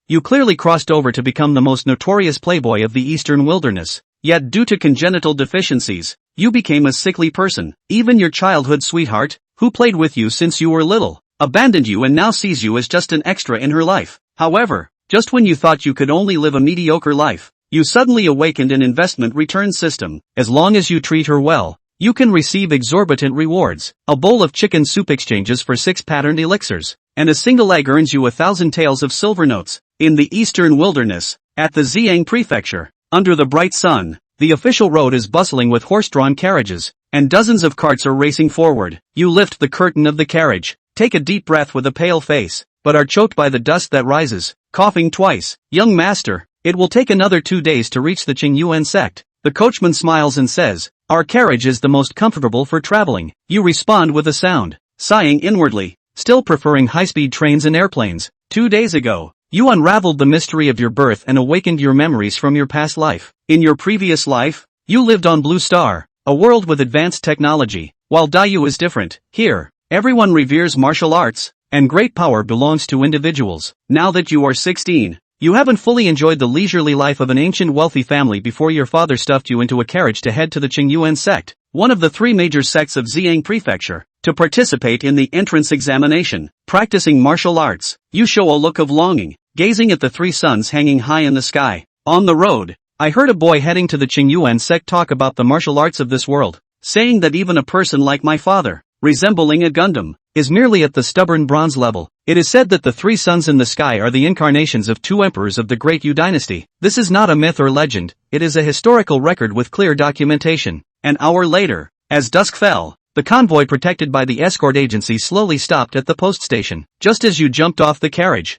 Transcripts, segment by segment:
You clearly crossed over to become the most notorious playboy of the eastern wilderness. Yet due to congenital deficiencies, you became a sickly person. Even your childhood sweetheart, who played with you since you were little, abandoned you and now sees you as just an extra in her life. However, just when you thought you could only live a mediocre life, you suddenly awakened an investment return system. As long as you treat her well, you can receive exorbitant rewards. A bowl of chicken soup exchanges for 6 patterned elixirs, and a single egg earns you 1,000 taels of silver notes. In the eastern wilderness, at the Ziyang prefecture, under the bright sun, the official road is bustling with horse-drawn carriages, and dozens of carts are racing forward. You lift the curtain of the carriage, take a deep breath with a pale face, but are choked by the dust that rises, coughing twice. Young master, it will take another 2 days to reach the Qingyuan sect. The coachman smiles and says, our carriage is the most comfortable for traveling. You respond with a sound, sighing inwardly, still preferring high-speed trains and airplanes. 2 days ago, you unraveled the mystery of your birth and awakened your memories from your past life. In your previous life, you lived on Blue Star, a world with advanced technology, while Dayu is different. Here, everyone reveres martial arts, and great power belongs to individuals. Now that you are 16, you haven't fully enjoyed the leisurely life of an ancient wealthy family before your father stuffed you into a carriage to head to the Qingyuan sect, one of the 3 major sects of Ziyang prefecture, to participate in the entrance examination. Practicing martial arts, you show a look of longing, gazing at the 3 suns hanging high in the sky. On the road, I heard a boy heading to the Qingyuan sect talk about the martial arts of this world, saying that even a person like my father, resembling a Gundam, is merely at the stubborn bronze level. It is said that the 3 suns in the sky are the incarnations of 2 emperors of the Great Yu dynasty. This is not a myth or legend, it is a historical record with clear documentation. An hour later, as dusk fell, the convoy protected by the escort agency slowly stopped at the post station. Just as you jumped off the carriage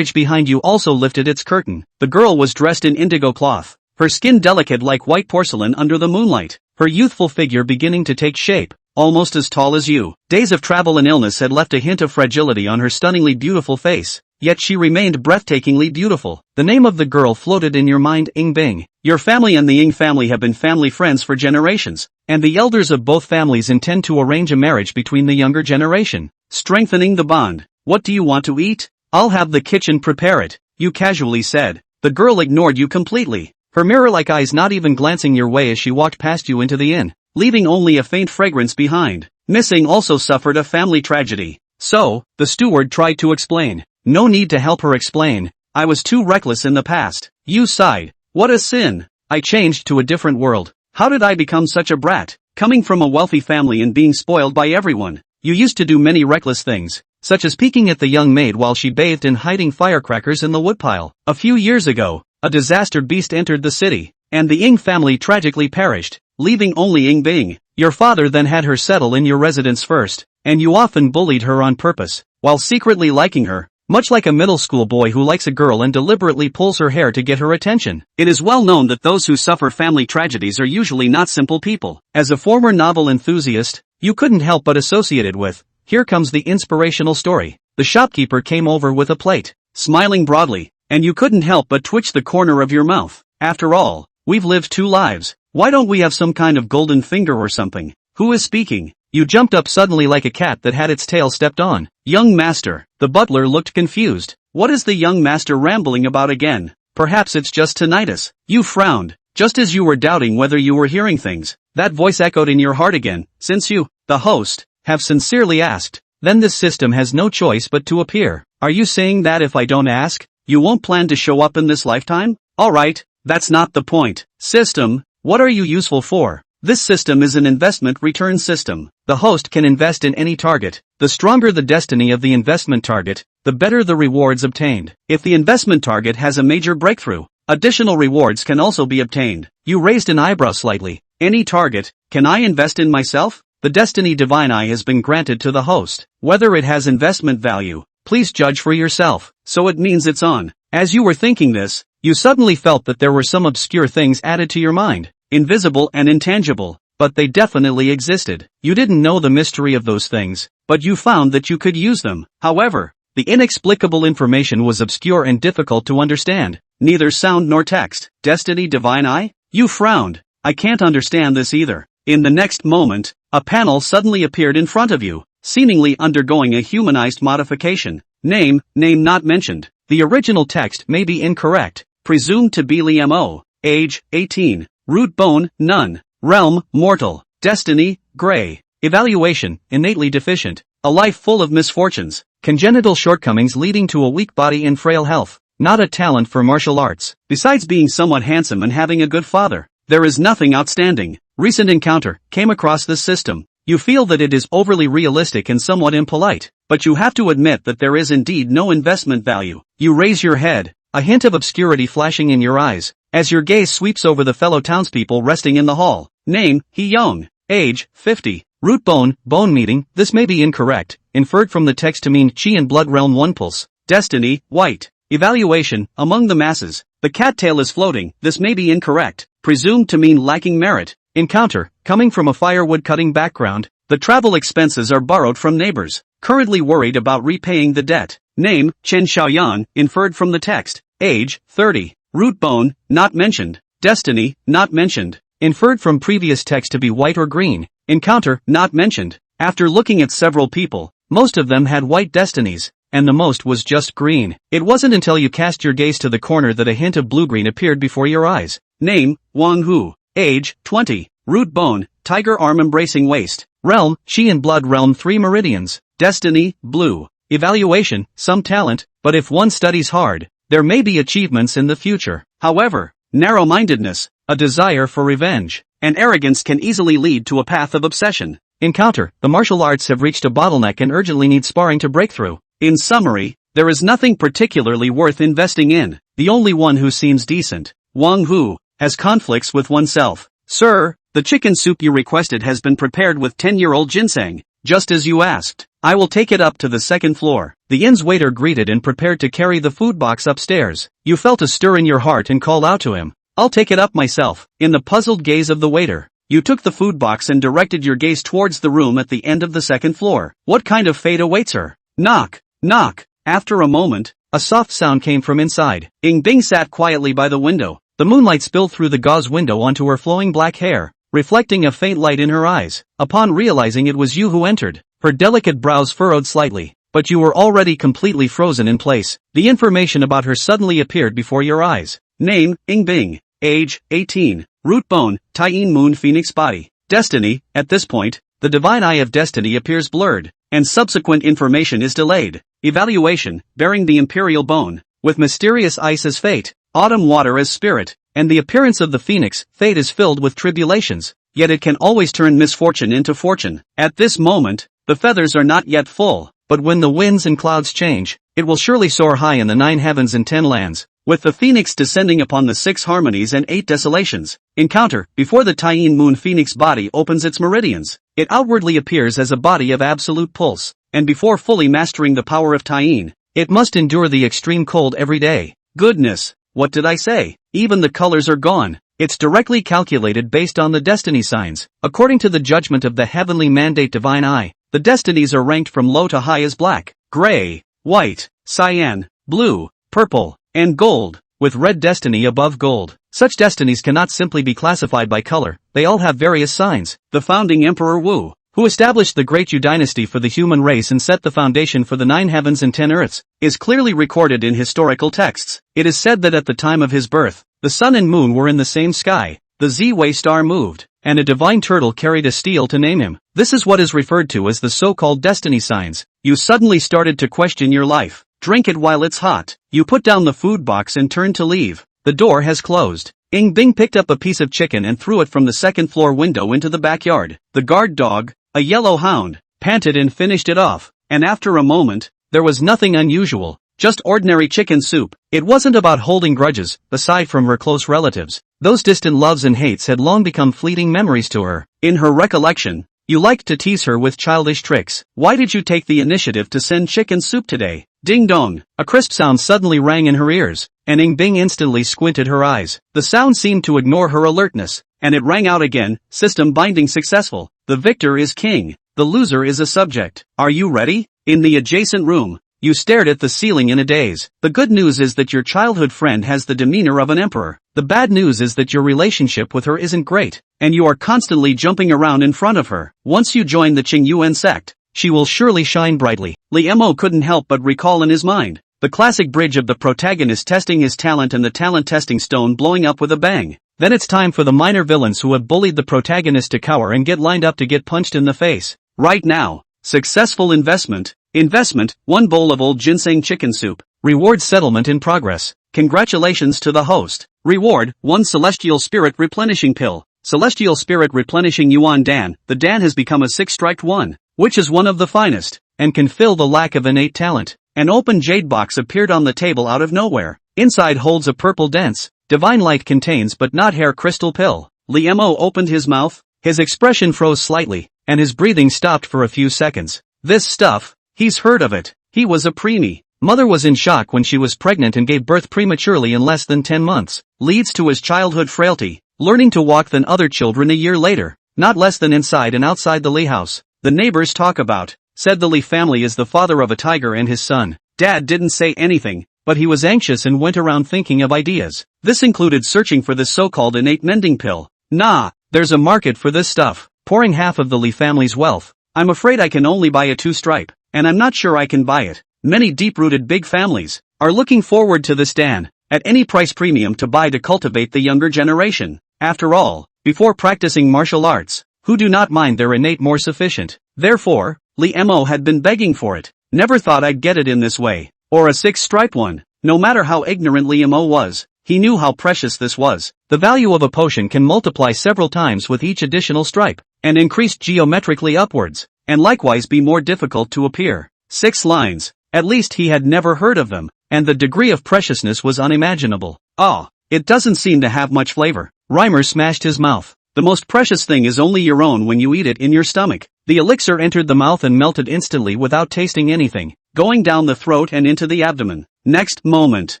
behind you also lifted its curtain. The girl was dressed in indigo cloth, her skin delicate like white porcelain under the moonlight, her youthful figure beginning to take shape, almost as tall as you. Days of travel and illness had left a hint of fragility on her stunningly beautiful face, yet she remained breathtakingly beautiful. The name of the girl floated in your mind, Ying Bing. Your family and the Ying family have been family friends for generations, and the elders of both families intend to arrange a marriage between the younger generation, strengthening the bond. What do you want to eat? I'll have the kitchen prepare it, you casually said. The girl ignored you completely, her mirror-like eyes not even glancing your way as she walked past you into the inn, leaving only a faint fragrance behind. Missing also suffered a family tragedy. So, the steward tried to explain. No need to help her explain. I was too reckless in the past. You sighed. What a sin. I changed to a different world. How did I become such a brat? Coming from a wealthy family and being spoiled by everyone. You used to do many reckless things, such as peeking at the young maid while she bathed and hiding firecrackers in the woodpile. A few years ago, a disaster beast entered the city, and the Ying family tragically perished, leaving only Ying Bing. Your father then had her settle in your residence first, and you often bullied her on purpose, while secretly liking her, much like a middle school boy who likes a girl and deliberately pulls her hair to get her attention. It is well known that those who suffer family tragedies are usually not simple people. As a former novel enthusiast, you couldn't help but associate it with. Here comes the inspirational story. The shopkeeper came over with a plate, smiling broadly, and you couldn't help but twitch the corner of your mouth. After all, we've lived 2 lives. Why don't we have some kind of golden finger or something? Who is speaking? You jumped up suddenly like a cat that had its tail stepped on. Young master. The butler looked confused. What is the young master rambling about again? Perhaps it's just tinnitus. You frowned, just as you were doubting whether you were hearing things. That voice echoed in your heart again. Since you, the host, have sincerely asked, then this system has no choice but to appear. Are you saying that if I don't ask, you won't plan to show up in this lifetime? Alright, that's not the point. System, what are you useful for? This system is an investment return system. The host can invest in any target. The stronger the destiny of the investment target, the better the rewards obtained. If the investment target has a major breakthrough, additional rewards can also be obtained. You raised an eyebrow slightly. Any target, can I invest in myself? The destiny divine eye has been granted to the host. Whether it has investment value, please judge for yourself. So it means it's on. As you were thinking this, you suddenly felt that there were some obscure things added to your mind. Invisible and intangible, but they definitely existed. You didn't know the mystery of those things, but you found that you could use them. However, the inexplicable information was obscure and difficult to understand. Neither sound nor text. Destiny divine eye? You frowned. I can't understand this either. In the next moment, a panel suddenly appeared in front of you, seemingly undergoing a humanized modification. Name not mentioned. The original text may be incorrect. Presumed to be Liemo. Age, 18. Root bone, none. Realm, mortal. Destiny, gray. Evaluation, innately deficient. A life full of misfortunes. Congenital shortcomings leading to a weak body and frail health. Not a talent for martial arts. Besides being somewhat handsome and having a good father, there is nothing outstanding. Recent encounter, came across this system. You feel that it is overly realistic and somewhat impolite, but you have to admit that there is indeed no investment value. You raise your head, a hint of obscurity flashing in your eyes, as your gaze sweeps over the fellow townspeople resting in the hall. Name, Hee Young. Age, 50. Root bone, bone meeting, this may be incorrect, inferred from the text to mean chi and blood realm 1 pulse. Destiny, white. Evaluation, among the masses. The cattail is floating, this may be incorrect, presumed to mean lacking merit. Encounter, coming from a firewood cutting background, the travel expenses are borrowed from neighbors, currently worried about repaying the debt. Name, Chen Xiaoyan, inferred from the text. Age, 30. Root bone, not mentioned. Destiny, not mentioned. Inferred from previous text to be white or green. Encounter, not mentioned. After looking at several people, most of them had white destinies, and the most was just green. It wasn't until you cast your gaze to the corner that a hint of blue-green appeared before your eyes. Name, Wang Hu. Age, 20. Root bone, tiger arm embracing waist. Realm, chi and blood realm 3 meridians. Destiny, blue. Evaluation, some talent, but if one studies hard, there may be achievements in the future. However, narrow-mindedness, a desire for revenge, and arrogance can easily lead to a path of obsession. Encounter, the martial arts have reached a bottleneck and urgently need sparring to break through. In summary, there is nothing particularly worth investing in. The only one who seems decent, Wang Hu, has conflicts with oneself. Sir, the chicken soup you requested has been prepared with 10-year-old ginseng, just as you asked. I will take it up to the second floor. The inn's waiter greeted and prepared to carry the food box upstairs. You felt a stir in your heart and called out to him. I'll take it up myself. In the puzzled gaze of the waiter, you took the food box and directed your gaze towards the room at the end of the second floor. What kind of fate awaits her? Knock, knock. After a moment, a soft sound came from inside. Ing Bing sat quietly by the window. The moonlight spilled through the gauze window onto her flowing black hair, reflecting a faint light in her eyes. Upon realizing it was you who entered, her delicate brows furrowed slightly, but you were already completely frozen in place. The information about her suddenly appeared before your eyes. Name, Ing Bing. Age, 18. Root bone, Taiyin moon phoenix body. Destiny, at this point, the divine eye of destiny appears blurred, and subsequent information is delayed. Evaluation, bearing the imperial bone, with mysterious ice as fate, autumn water as spirit, and the appearance of the phoenix, fate is filled with tribulations, yet it can always turn misfortune into fortune. At this moment, the feathers are not yet full, but when the winds and clouds change, it will surely soar high in the 9 heavens and 10 lands, with the phoenix descending upon the 6 harmonies and 8 desolations. Encounter, before the Taiyin moon phoenix body opens its meridians, it outwardly appears as a body of absolute pulse, and before fully mastering the power of Taiyin, it must endure the extreme cold every day. Goodness, what did I say? Even the colors are gone. It's directly calculated based on the destiny signs. According to the judgment of the heavenly mandate divine eye, the destinies are ranked from low to high as black, gray, white, cyan, blue, purple, and gold, with red destiny above gold. Such destinies cannot simply be classified by color, they all have various signs. The founding Emperor Wu, who established the Great Yu dynasty for the human race and set the foundation for the 9 heavens and 10 earths, is clearly recorded in historical texts. It is said that at the time of his birth, the sun and moon were in the same sky, the Z-Way star moved, and a divine turtle carried a stele to name him. This is what is referred to as the so-called destiny signs. You suddenly started to question your life. Drink it while it's hot. You put down the food box and turned to leave. The door has closed. Ing Bing picked up a piece of chicken and threw it from the second floor window into the backyard. The guard dog, a yellow hound, panted and finished it off, and after a moment, there was nothing unusual, just ordinary chicken soup. It wasn't about holding grudges, aside from her close relatives. Those distant loves and hates had long become fleeting memories to her. In her recollection, you liked to tease her with childish tricks. Why did you take the initiative to send chicken soup today? Ding dong! A crisp sound suddenly rang in her ears, and Ing Bing instantly squinted her eyes. The sound seemed to ignore her alertness, and it rang out again, system binding successful. The victor is king, the loser is a subject. Are you ready? In the adjacent room, you stared at the ceiling in a daze. The good news is that your childhood friend has the demeanor of an emperor. The bad news is that your relationship with her isn't great, and you are constantly jumping around in front of her. Once you join the Qing Yuan sect, she will surely shine brightly. Li Mo couldn't help but recall in his mind The classic bridge of the protagonist testing his talent and the talent testing stone blowing up with a bang. Then it's time for the minor villains who have bullied the protagonist to cower and get lined up to get punched in the face. Right now. Successful investment. Investment, 1 bowl of old ginseng chicken soup. Reward settlement in progress. Congratulations to the host. Reward, 1 celestial spirit replenishing pill. Celestial spirit replenishing yuan dan. The dan has become a 6-striped one, which is one of the finest, and can fill the lack of innate talent. An open jade box appeared on the table out of nowhere. Inside holds a purple dense, divine light contains but not hair crystal pill. Liemo opened his mouth, his expression froze slightly, and his breathing stopped for a few seconds. This stuff, he's heard of it. He was a preemie. Mother was in shock when she was pregnant and gave birth prematurely in less than 10 months. Leads to his childhood frailty, learning to walk than other children a year later, not less than inside and outside the Lee house. The neighbors talk about, said the Lee family is the father of a tiger and his son. Dad didn't say anything, but he was anxious and went around thinking of ideas. This included searching for this so-called innate mending pill. Nah, there's a market for this stuff. Pouring half of the Lee family's wealth. I'm afraid I can only buy a 2-stripe, and I'm not sure I can buy it. Many deep-rooted big families are looking forward to this dan, at any price premium to buy to cultivate the younger generation. After all, before practicing martial arts, who do not mind their innate more sufficient. Therefore, Lee Mo had been begging for it. Never thought I'd get it in this way, or a 6-stripe one. No matter how ignorant Lee Mo was, he knew how precious this was. The value of a potion can multiply several times with each additional stripe, and increase geometrically upwards, and likewise be more difficult to appear. 6 lines, at least he had never heard of them, and the degree of preciousness was unimaginable. Ah, it doesn't seem to have much flavor. Reimer smashed his mouth. The most precious thing is only your own when you eat it in your stomach. The elixir entered the mouth and melted instantly without tasting anything, going down the throat and into the abdomen. Next moment,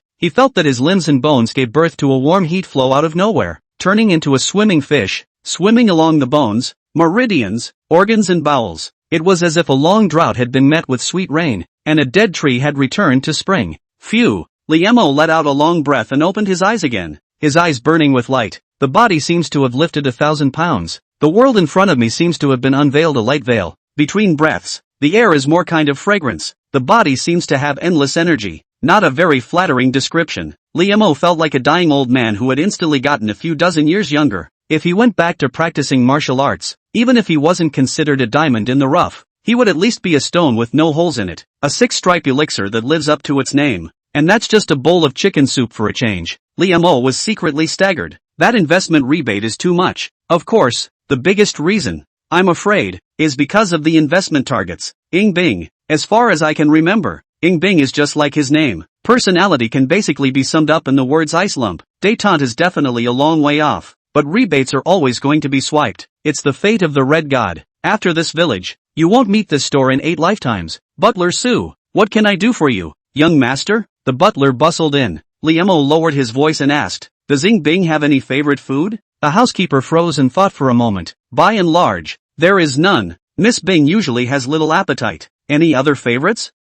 he felt that his limbs and bones gave birth to a warm heat flow out of nowhere, turning into a swimming fish, swimming along the bones, meridians, organs and bowels. It was as if a long drought had been met with sweet rain, and a dead tree had returned to spring. Phew! Liemo let out a long breath and opened his eyes again, his eyes burning with light. The body seems to have lifted 1,000 pounds. The world in front of me seems to have been unveiled a light veil. Between breaths, the air is more kind of fragrance. The body seems to have endless energy. Not a very flattering description. Liemo felt like a dying old man who had instantly gotten a few dozen years younger. If he went back to practicing martial arts, even if he wasn't considered a diamond in the rough, he would at least be a stone with no holes in it. A 6-stripe elixir that lives up to its name. And that's just a bowl of chicken soup for a change. Liemo was secretly staggered. That investment rebate is too much. Of course, the biggest reason, I'm afraid, is because of the investment targets. Ing Bing. As far as I can remember, Ing Bing is just like his name. Personality can basically be summed up in the words ice lump. Détente is definitely a long way off, but rebates are always going to be swiped. It's the fate of the Red God. After this village, you won't meet this store in 8 lifetimes. Butler Sue, what can I do for you, young master? The butler bustled in. Liemo lowered his voice and asked, does Ing Bing have any favorite food? The housekeeper froze and thought for a moment. By and large, there is none. Miss Bing usually has little appetite. Any other favorites?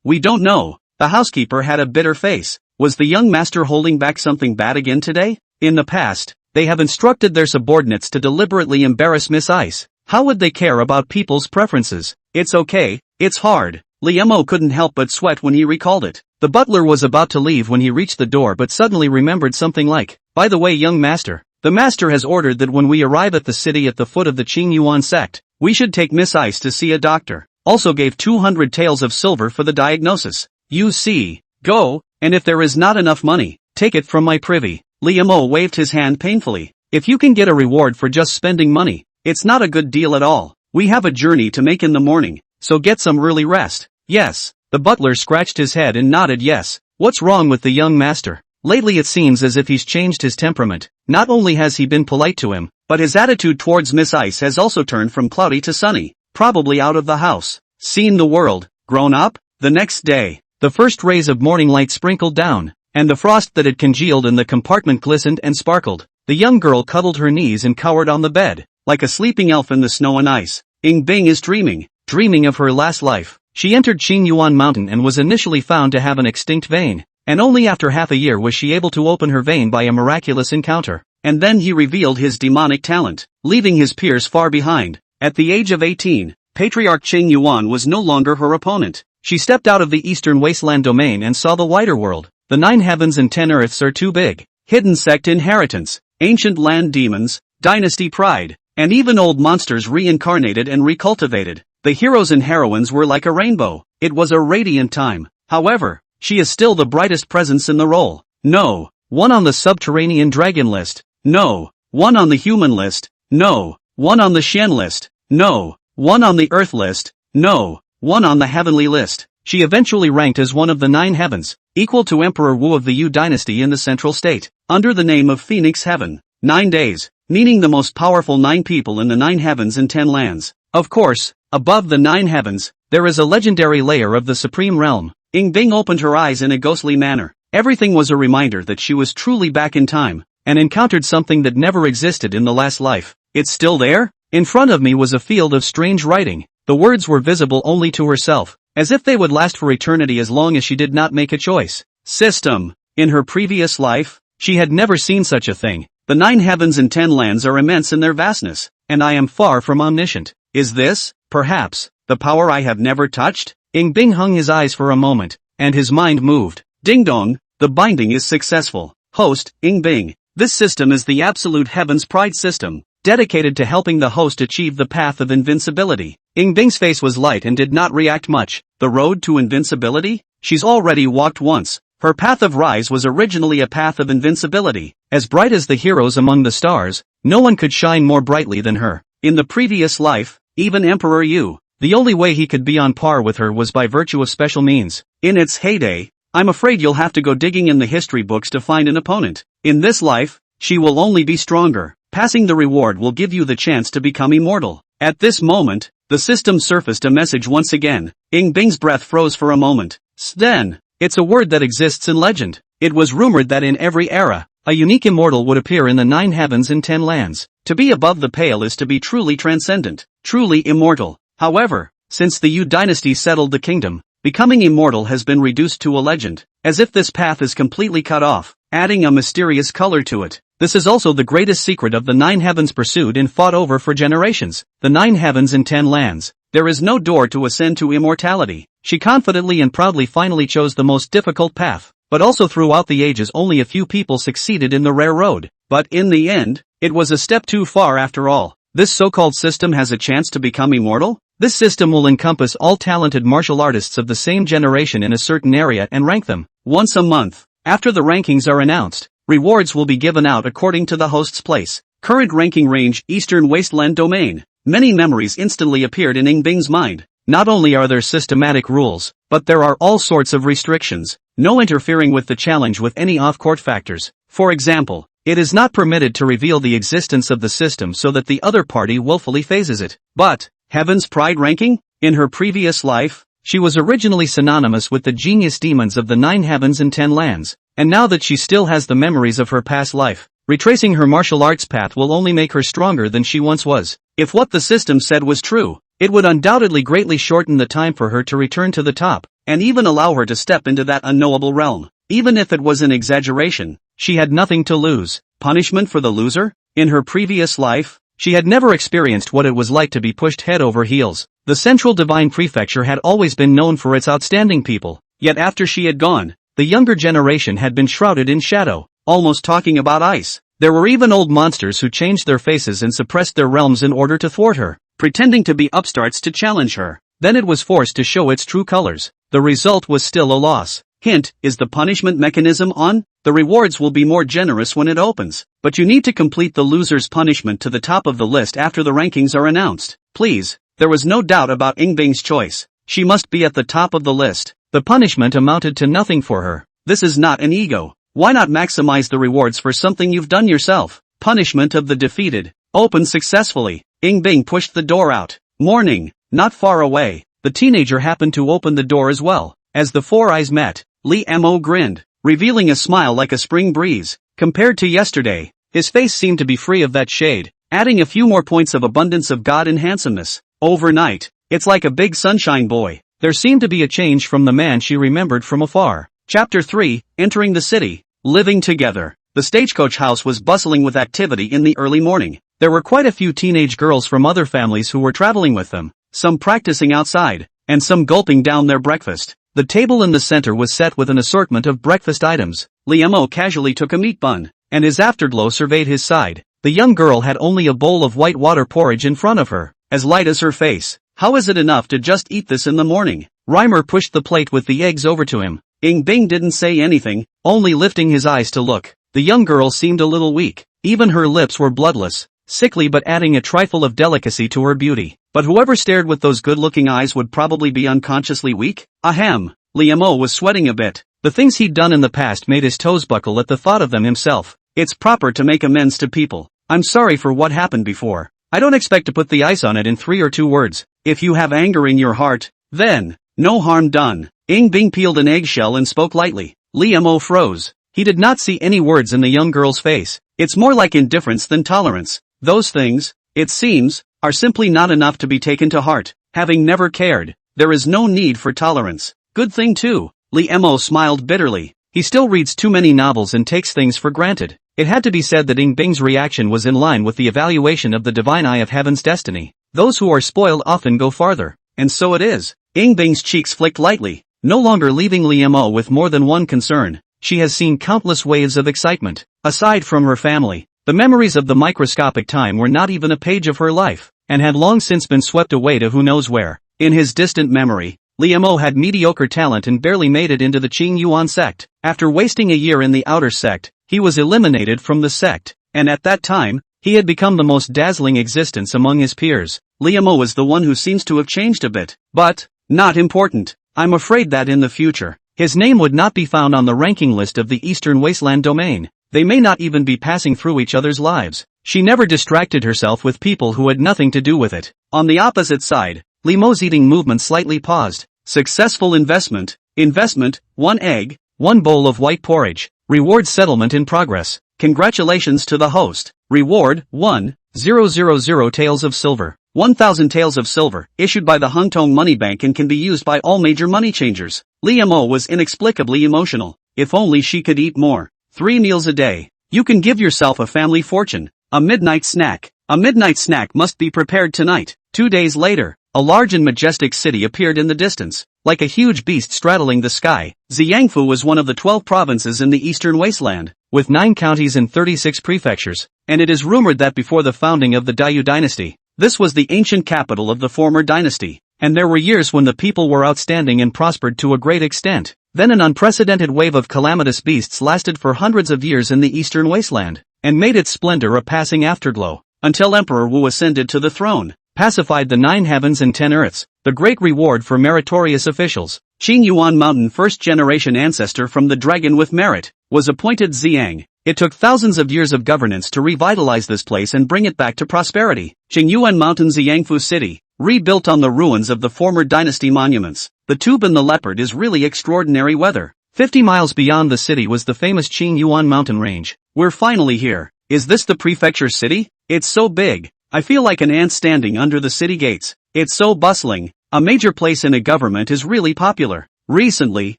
We don't know. The housekeeper had a bitter face. Was the young master holding back something bad again today? In the past, they have instructed their subordinates to deliberately embarrass Miss Ice. How would they care about people's preferences? It's okay, it's hard. Liemo couldn't help but sweat when he recalled it. The butler was about to leave when he reached the door but suddenly remembered something like, by the way young master, the master has ordered that when we arrive at the city at the foot of the Qing Yuan sect, we should take Miss Ice to see a doctor. Also gave 200 taels of silver for the diagnosis. You see, go, and if there is not enough money, take it from my privy. Liemo waved his hand painfully. If you can get a reward for just spending money, it's not a good deal at all. We have a journey to make in the morning, so get some early rest. Yes. The butler scratched his head and nodded yes. What's wrong with the young master? Lately it seems as if he's changed his temperament. Not only has he been polite to him, but his attitude towards Miss Ice has also turned from cloudy to sunny. Probably out of the house. Seen the world. Grown up? The next day, the first rays of morning light sprinkled down, and the frost that had congealed in the compartment glistened and sparkled. The young girl cuddled her knees and cowered on the bed, like a sleeping elf in the snow and ice. Ing Bing is dreaming of her last life. She entered Qing Yuan Mountain and was initially found to have an extinct vein, and only after half a year was she able to open her vein by a miraculous encounter. And then he revealed his demonic talent, leaving his peers far behind. At the age of 18, Patriarch Qing Yuan was no longer her opponent. She stepped out of the eastern wasteland domain and saw the wider world. The 9 heavens and 10 earths are too big. Hidden sect inheritance, ancient land demons, dynasty pride, and even old monsters reincarnated and recultivated. The heroes and heroines were like a rainbow. It was a radiant time. However, she is still the brightest presence in the role. No. One on the subterranean dragon list. No. One on the human list. No. One on the Shen list. No. One on the earth list. No. One on the heavenly list. She eventually ranked as one of the 9 heavens, equal to Emperor Wu of the Yu dynasty in the central state, under the name of Phoenix Heaven. 9 days, meaning the most powerful 9 people in the 9 heavens and 10 lands. Of course, above the 9 heavens, there is a legendary layer of the supreme realm. Ying Bing opened her eyes in a ghostly manner. Everything was a reminder that she was truly back in time, and encountered something that never existed in the last life. It's still there? In front of me was a field of strange writing. The words were visible only to herself, as if they would last for eternity as long as she did not make a choice. System. In her previous life, she had never seen such a thing. The 9 heavens and 10 lands are immense in their vastness, and I am far from omniscient. Is this, perhaps, the power I have never touched? Ying Bing hung his eyes for a moment, and his mind moved. Ding dong, the binding is successful. Host, Ying Bing. This system is the absolute heavens pride system, dedicated to helping the host achieve the path of invincibility. Ying Bing's face was light and did not react much. The road to invincibility? She's already walked once. Her path of rise was originally a path of invincibility. As bright as the heroes among the stars, no one could shine more brightly than her. In the previous life, even Emperor Yu, the only way he could be on par with her was by virtue of special means. In its heyday, I'm afraid you'll have to go digging in the history books to find an opponent. In this life, she will only be stronger. Passing the reward will give you the chance to become immortal. At this moment, the system surfaced a message once again. Ying Bing's breath froze for a moment. Sten. It's a word that exists in legend. It was rumored that in every era, a unique immortal would appear in the 9 heavens and 10 lands. To be above the pale is to be truly transcendent, truly immortal. However, since the Yu dynasty settled the kingdom, becoming immortal has been reduced to a legend, as if this path is completely cut off, adding a mysterious color to it. This is also the greatest secret of the 9 heavens pursued and fought over for generations. The 9 heavens and 10 lands. There is no door to ascend to immortality. She confidently and proudly finally chose the most difficult path, but also throughout the ages only a few people succeeded in the rare road. But in the end, it was a step too far after all. This so-called system has a chance to become immortal? This system will encompass all talented martial artists of the same generation in a certain area and rank them. Once a month, after the rankings are announced, rewards will be given out according to the host's place. Current ranking range, Eastern Wasteland Domain. Many memories instantly appeared in Ying Bing's mind. Not only are there systematic rules, but there are all sorts of restrictions. No interfering with the challenge with any off-court factors. For example, it is not permitted to reveal the existence of the system so that the other party willfully phases it. But, Heaven's Pride ranking? In her previous life, she was originally synonymous with the genius demons of the 9 heavens and 10 lands. And now that she still has the memories of her past life, retracing her martial arts path will only make her stronger than she once was. If what the system said was true, it would undoubtedly greatly shorten the time for her to return to the top, and even allow her to step into that unknowable realm. Even if it was an exaggeration, she had nothing to lose. Punishment for the loser? In her previous life, she had never experienced what it was like to be pushed head over heels. The Central Divine Prefecture had always been known for its outstanding people, yet after she had gone, the younger generation had been shrouded in shadow, almost talking about ice. There were even old monsters who changed their faces and suppressed their realms in order to thwart her, pretending to be upstarts to challenge her. Then it was forced to show its true colors. The result was still a loss. Hint, is the punishment mechanism on? The rewards will be more generous when it opens, but you need to complete the loser's punishment to the top of the list after the rankings are announced. Please, there was no doubt about Ying Bing's choice. She must be at the top of the list. The punishment amounted to nothing for her. This is not an ego. Why not maximize the rewards for something you've done yourself? Punishment of the defeated. Open successfully. Ying Bing pushed the door out. Morning. Not far away. The teenager happened to open the door as well. As the 4 eyes met, Li Mo grinned, revealing a smile like a spring breeze. Compared to yesterday, his face seemed to be free of that shade, adding a few more points of abundance of God and handsomeness. Overnight, it's like a big sunshine boy. There seemed to be a change from the man she remembered from afar. Chapter 3, Entering the City. Living together. The stagecoach house was bustling with activity in the early morning. There were quite a few teenage girls from other families who were traveling with them, some practicing outside, and some gulping down their breakfast. The table in the center was set with an assortment of breakfast items. Liamo casually took a meat bun, and his afterglow surveyed his side. The young girl had only a bowl of white water porridge in front of her, as light as her face. How is it enough to just eat this in the morning? Reimer pushed the plate with the eggs over to him. Bing didn't say anything, only lifting his eyes to look. The young girl seemed a little weak. Even her lips were bloodless, sickly but adding a trifle of delicacy to her beauty. But whoever stared with those good-looking eyes would probably be unconsciously weak? Ahem. Liamo was sweating a bit. The things he'd done in the past made his toes buckle at the thought of them himself. It's proper to make amends to people. I'm sorry for what happened before. I don't expect to put the ice on it in 3 or 2 words. If you have anger in your heart, then, no harm done. Bing peeled an eggshell and spoke lightly. Liamo froze. He did not see any words in the young girl's face. It's more like indifference than tolerance. Those things, it seems, are simply not enough to be taken to heart. Having never cared, there is no need for tolerance. Good thing too. Liamo smiled bitterly. He still reads too many novels and takes things for granted. It had to be said that Bing's reaction was in line with the evaluation of the divine eye of heaven's destiny. Those who are spoiled often go farther. And so it is. Bing's cheeks flicked lightly, no longer leaving Liamo with more than one concern. She has seen countless waves of excitement. Aside from her family, the memories of the microscopic time were not even a page of her life, and had long since been swept away to who knows where. In his distant memory, Liamo had mediocre talent and barely made it into the Qing Yuan sect. After wasting a year in the outer sect, he was eliminated from the sect, and at that time, he had become the most dazzling existence among his peers. Liamo was the one who seems to have changed a bit, but, not important. I'm afraid that in the future, his name would not be found on the ranking list of the Eastern Wasteland domain. They may not even be passing through each other's lives. She never distracted herself with people who had nothing to do with it. On the opposite side, Liamo's eating movement slightly paused. Successful investment. Investment, 1 egg, 1 bowl of white porridge. Reward settlement in progress. Congratulations to the host. Reward, 1,000 taels of silver. 1,000 taels of silver, issued by the Hungtong Money Bank and can be used by all major money changers. Liamo was inexplicably emotional. If only she could eat more. 3 meals a day. You can give yourself a family fortune. A midnight snack. A midnight snack must be prepared tonight. 2 days later, a large and majestic city appeared in the distance. Like a huge beast straddling the sky, Xiangfu was one of the 12 provinces in the Eastern Wasteland, with 9 counties and 36 prefectures, and it is rumored that before the founding of the Dayu dynasty, this was the ancient capital of the former dynasty, and there were years when the people were outstanding and prospered to a great extent. Then an unprecedented wave of calamitous beasts lasted for hundreds of years in the Eastern Wasteland, and made its splendor a passing afterglow, until Emperor Wu ascended to the throne, pacified the 9 heavens and 10 earths, the great reward for meritorious officials. Qing Yuan Mountain, first-generation ancestor from the dragon with merit, was appointed Xiang. It took thousands of years of governance to revitalize this place and bring it back to prosperity. Qingyuan Mountain, Xiangfu City, rebuilt on the ruins of the former dynasty monuments. The tube and the leopard is really extraordinary weather. 50 miles beyond the city was the famous Qingyuan mountain range. We're finally here. Is this the prefecture city? It's so big. I feel like an ant standing under the city gates. It's so bustling. A major place in a government is really popular. Recently,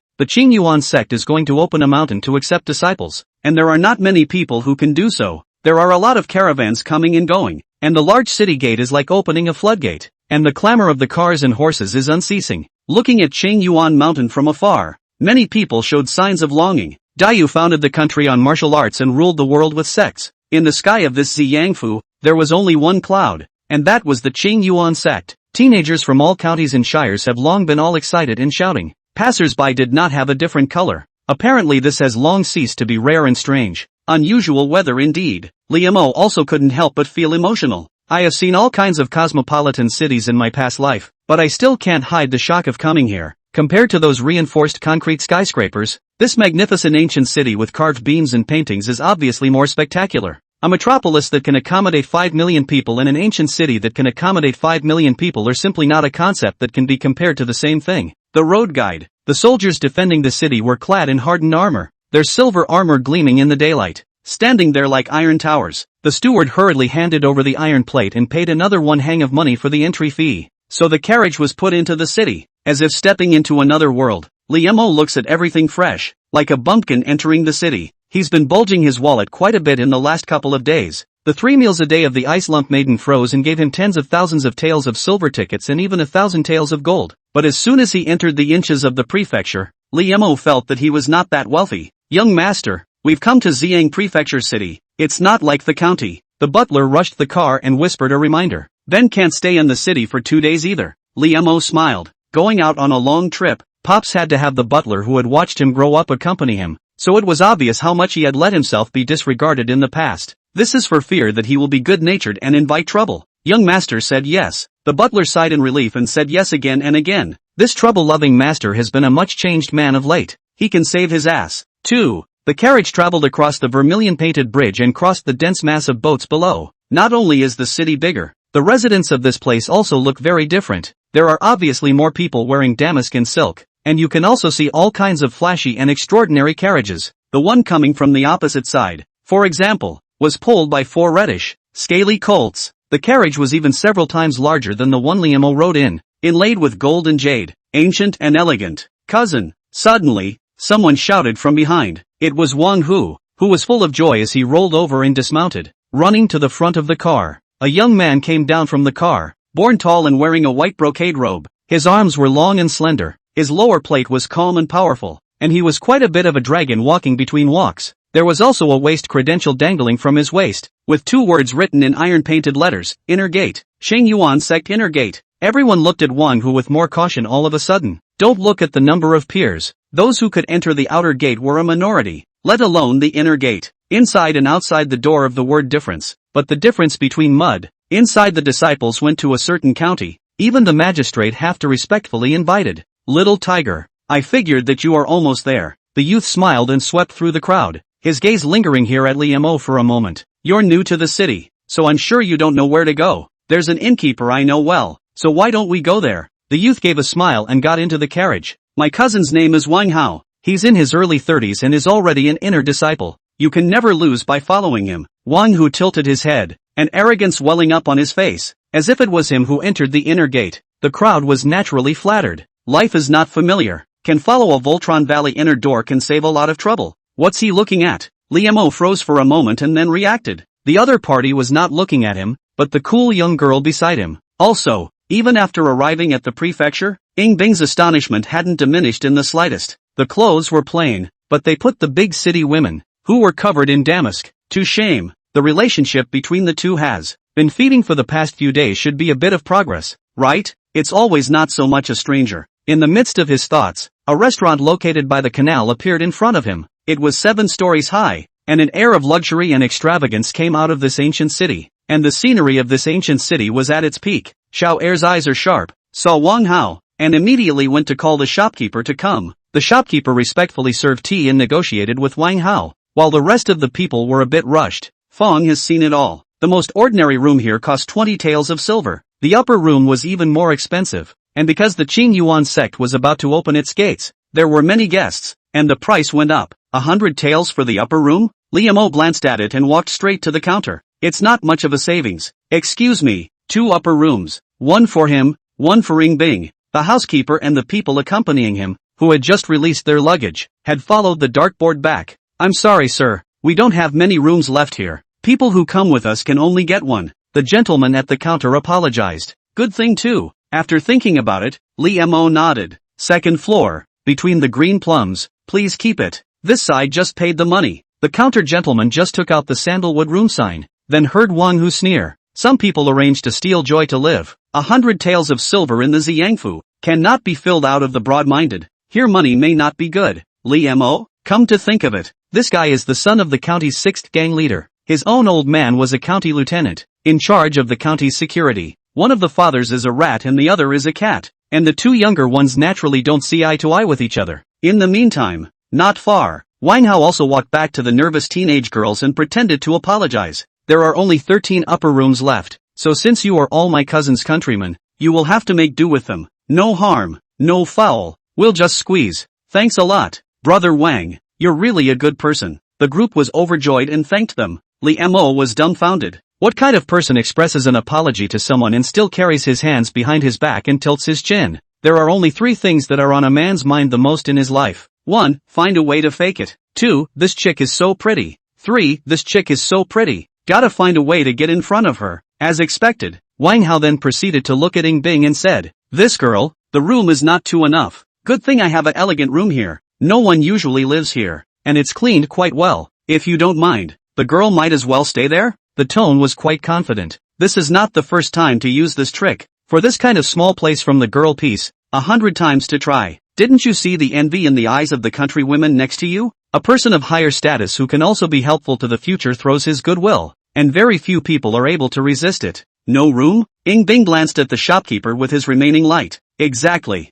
the Qingyuan sect is going to open a mountain to accept disciples, and there are not many people who can do so. There are a lot of caravans coming and going, and the large city gate is like opening a floodgate, and the clamor of the cars and horses is unceasing. Looking at Qingyuan Mountain from afar, many people showed signs of longing. Dayu founded the country on martial arts and ruled the world with sects. In the sky of this Xiangfu, there was only one cloud, and that was the Qingyuan sect. Teenagers from all counties and shires have long been all excited and shouting. Passers-by did not have a different color. Apparently this has long ceased to be rare and strange. Unusual weather indeed. Liamo also couldn't help but feel emotional. I have seen all kinds of cosmopolitan cities in my past life, but I still can't hide the shock of coming here. Compared to those reinforced concrete skyscrapers, this magnificent ancient city with carved beams and paintings is obviously more spectacular. A metropolis that can accommodate 5 million people and an ancient city that can accommodate 5 million people are simply not a concept that can be compared to the same thing. The road guide. The soldiers defending the city were clad in hardened armor, their silver armor gleaming in the daylight. Standing there like iron towers, the steward hurriedly handed over the iron plate and paid another 1 hang of money for the entry fee. So the carriage was put into the city, as if stepping into another world. Liamo looks at everything fresh, like a bumpkin entering the city. He's been bulging his wallet quite a bit in the last couple of days. The 3 meals a day of the ice lump maiden froze and gave him tens of thousands of taels of silver tickets and even 1,000 taels of gold. but as soon as he entered the inches of the prefecture, Liemo felt that he was not that wealthy. Young master, we've come to Xiang Prefecture City. It's not like the county. The butler rushed the car and whispered a reminder. Ben can't stay in the city for 2 days either. Liemo smiled. Going out on a long trip, Pops had to have the butler who had watched him grow up accompany him, so it was obvious how much he had let himself be disregarded in the past. This is for fear that he will be good-natured and invite trouble. Young master said yes. The butler sighed in relief and said yes again and again. This trouble-loving master has been a much-changed man of late. He can save his ass. 2. The carriage traveled across the vermilion-painted bridge and crossed the dense mass of boats below. Not only is the city bigger, the residents of this place also look very different. There are obviously more people wearing damask and silk, and you can also see all kinds of flashy and extraordinary carriages. The one coming from the opposite side, for example, was pulled by 4 reddish, scaly colts. The carriage was even several times larger than the one Liemo rode in, inlaid with gold and jade, ancient and elegant. Cousin. Suddenly, someone shouted from behind. It was Wang Hu, who was full of joy as he rolled over and dismounted, running to the front of the car. A young man came down from the car, born tall and wearing a white brocade robe. His arms were long and slender, his lower plate was calm and powerful, and he was quite a bit of a dragon walking between walks. There was also a waist credential dangling from his waist, with 2 words written in iron-painted letters, Inner Gate, Sheng Yuan Sect Inner Gate. Everyone looked at Wang Hu with more caution all of a sudden. Don't look at the number of peers. Those who could enter the outer gate were a minority, let alone the inner gate. Inside and outside the door of the word difference, but the difference between mud. Inside the disciples went to a certain county, even the magistrate have to respectfully invited. Little tiger, I figured that you are almost there. The youth smiled and swept through the crowd, his gaze lingering here at Liemo for a moment. You're new to the city, so I'm sure you don't know where to go. There's an innkeeper I know well, so why don't we go there? The youth gave a smile and got into the carriage. My cousin's name is Wang Hao. He's in his early 30s and is already an inner disciple. You can never lose by following him. Wang Hu tilted his head, an arrogance welling up on his face, as if it was him who entered the inner gate. The crowd was naturally flattered. Life is not familiar. Can follow a Voltron Valley inner door can save a lot of trouble. What's he looking at? Liemo froze for a moment and then reacted. The other party was not looking at him, but the cool young girl beside him. Also, even after arriving at the prefecture, Ing Bing's astonishment hadn't diminished in the slightest. The clothes were plain, but they put the big city women, who were covered in damask, to shame. The relationship between the two has been feeding for the past few days should be a bit of progress, right? It's always not so much a stranger. In the midst of his thoughts, a restaurant located by the canal appeared in front of him. It was 7 stories high, and an air of luxury and extravagance came out of this ancient city. And the scenery of this ancient city was at its peak. Xiao Er's eyes are sharp, saw Wang Hao, and immediately went to call the shopkeeper to come. The shopkeeper respectfully served tea and negotiated with Wang Hao, while the rest of the people were a bit rushed. Fong has seen it all. The most ordinary room here cost 20 taels of silver. The upper room was even more expensive, and because the Qing Yuan sect was about to open its gates, there were many guests, and the price went up. 100 taels for the upper room? Liemo glanced at it and walked straight to the counter. It's not much of a savings. Excuse me, 2 upper rooms, 1 for him, 1 for Ing Bing. The housekeeper and the people accompanying him, who had just released their luggage, had followed the dartboard back. I'm sorry sir, we don't have many rooms left here. People who come with us can only get 1. The gentleman at the counter apologized. Good thing too. After thinking about it, Liemo nodded. 2nd floor, between the green plums, please keep it. This side just paid the money. The counter gentleman just took out the sandalwood room sign, then heard Wang Hu sneer. Some people arranged to steal joy to live. 100 taels of silver in the Xiangfu cannot be filled out of the broad-minded. Here money may not be good. Liemo, come to think of it, this guy is the son of the county's 6th gang leader. His own old man was a county lieutenant, in charge of the county's security. One of the fathers is a rat and the other is a cat, and the 2 younger ones naturally don't see eye to eye with each other. In the meantime, not far, Wang Hao also walked back to the nervous teenage girls and pretended to apologize. There are only 13 upper rooms left, so since you are all my cousin's countrymen, you will have to make do with them. No harm, no foul, we'll just squeeze. Thanks a lot, brother Wang, you're really a good person. The group was overjoyed and thanked them. Liemo was dumbfounded. What kind of person expresses an apology to someone and still carries his hands behind his back and tilts his chin? There are only 3 things that are on a man's mind the most in his life. 1. Find a way to fake it. 2. This chick is so pretty. 3. This chick is so pretty. Gotta find a way to get in front of her. As expected, Wang Hao then proceeded to look at Ing Bing and said, this girl, The room is not two enough. Good thing I have an elegant room here. No one usually lives here. And it's cleaned quite well. If you don't mind, the girl might as well stay there? The tone was quite confident. This is not the first time to use this trick. For this kind of small place from the girl piece, 100 times to try. Didn't you see the envy in the eyes of the country women next to you? A person of higher status who can also be helpful to the future throws his goodwill. And very few people are able to resist it. No room? Ing Bing glanced at the shopkeeper with his remaining light. Exactly.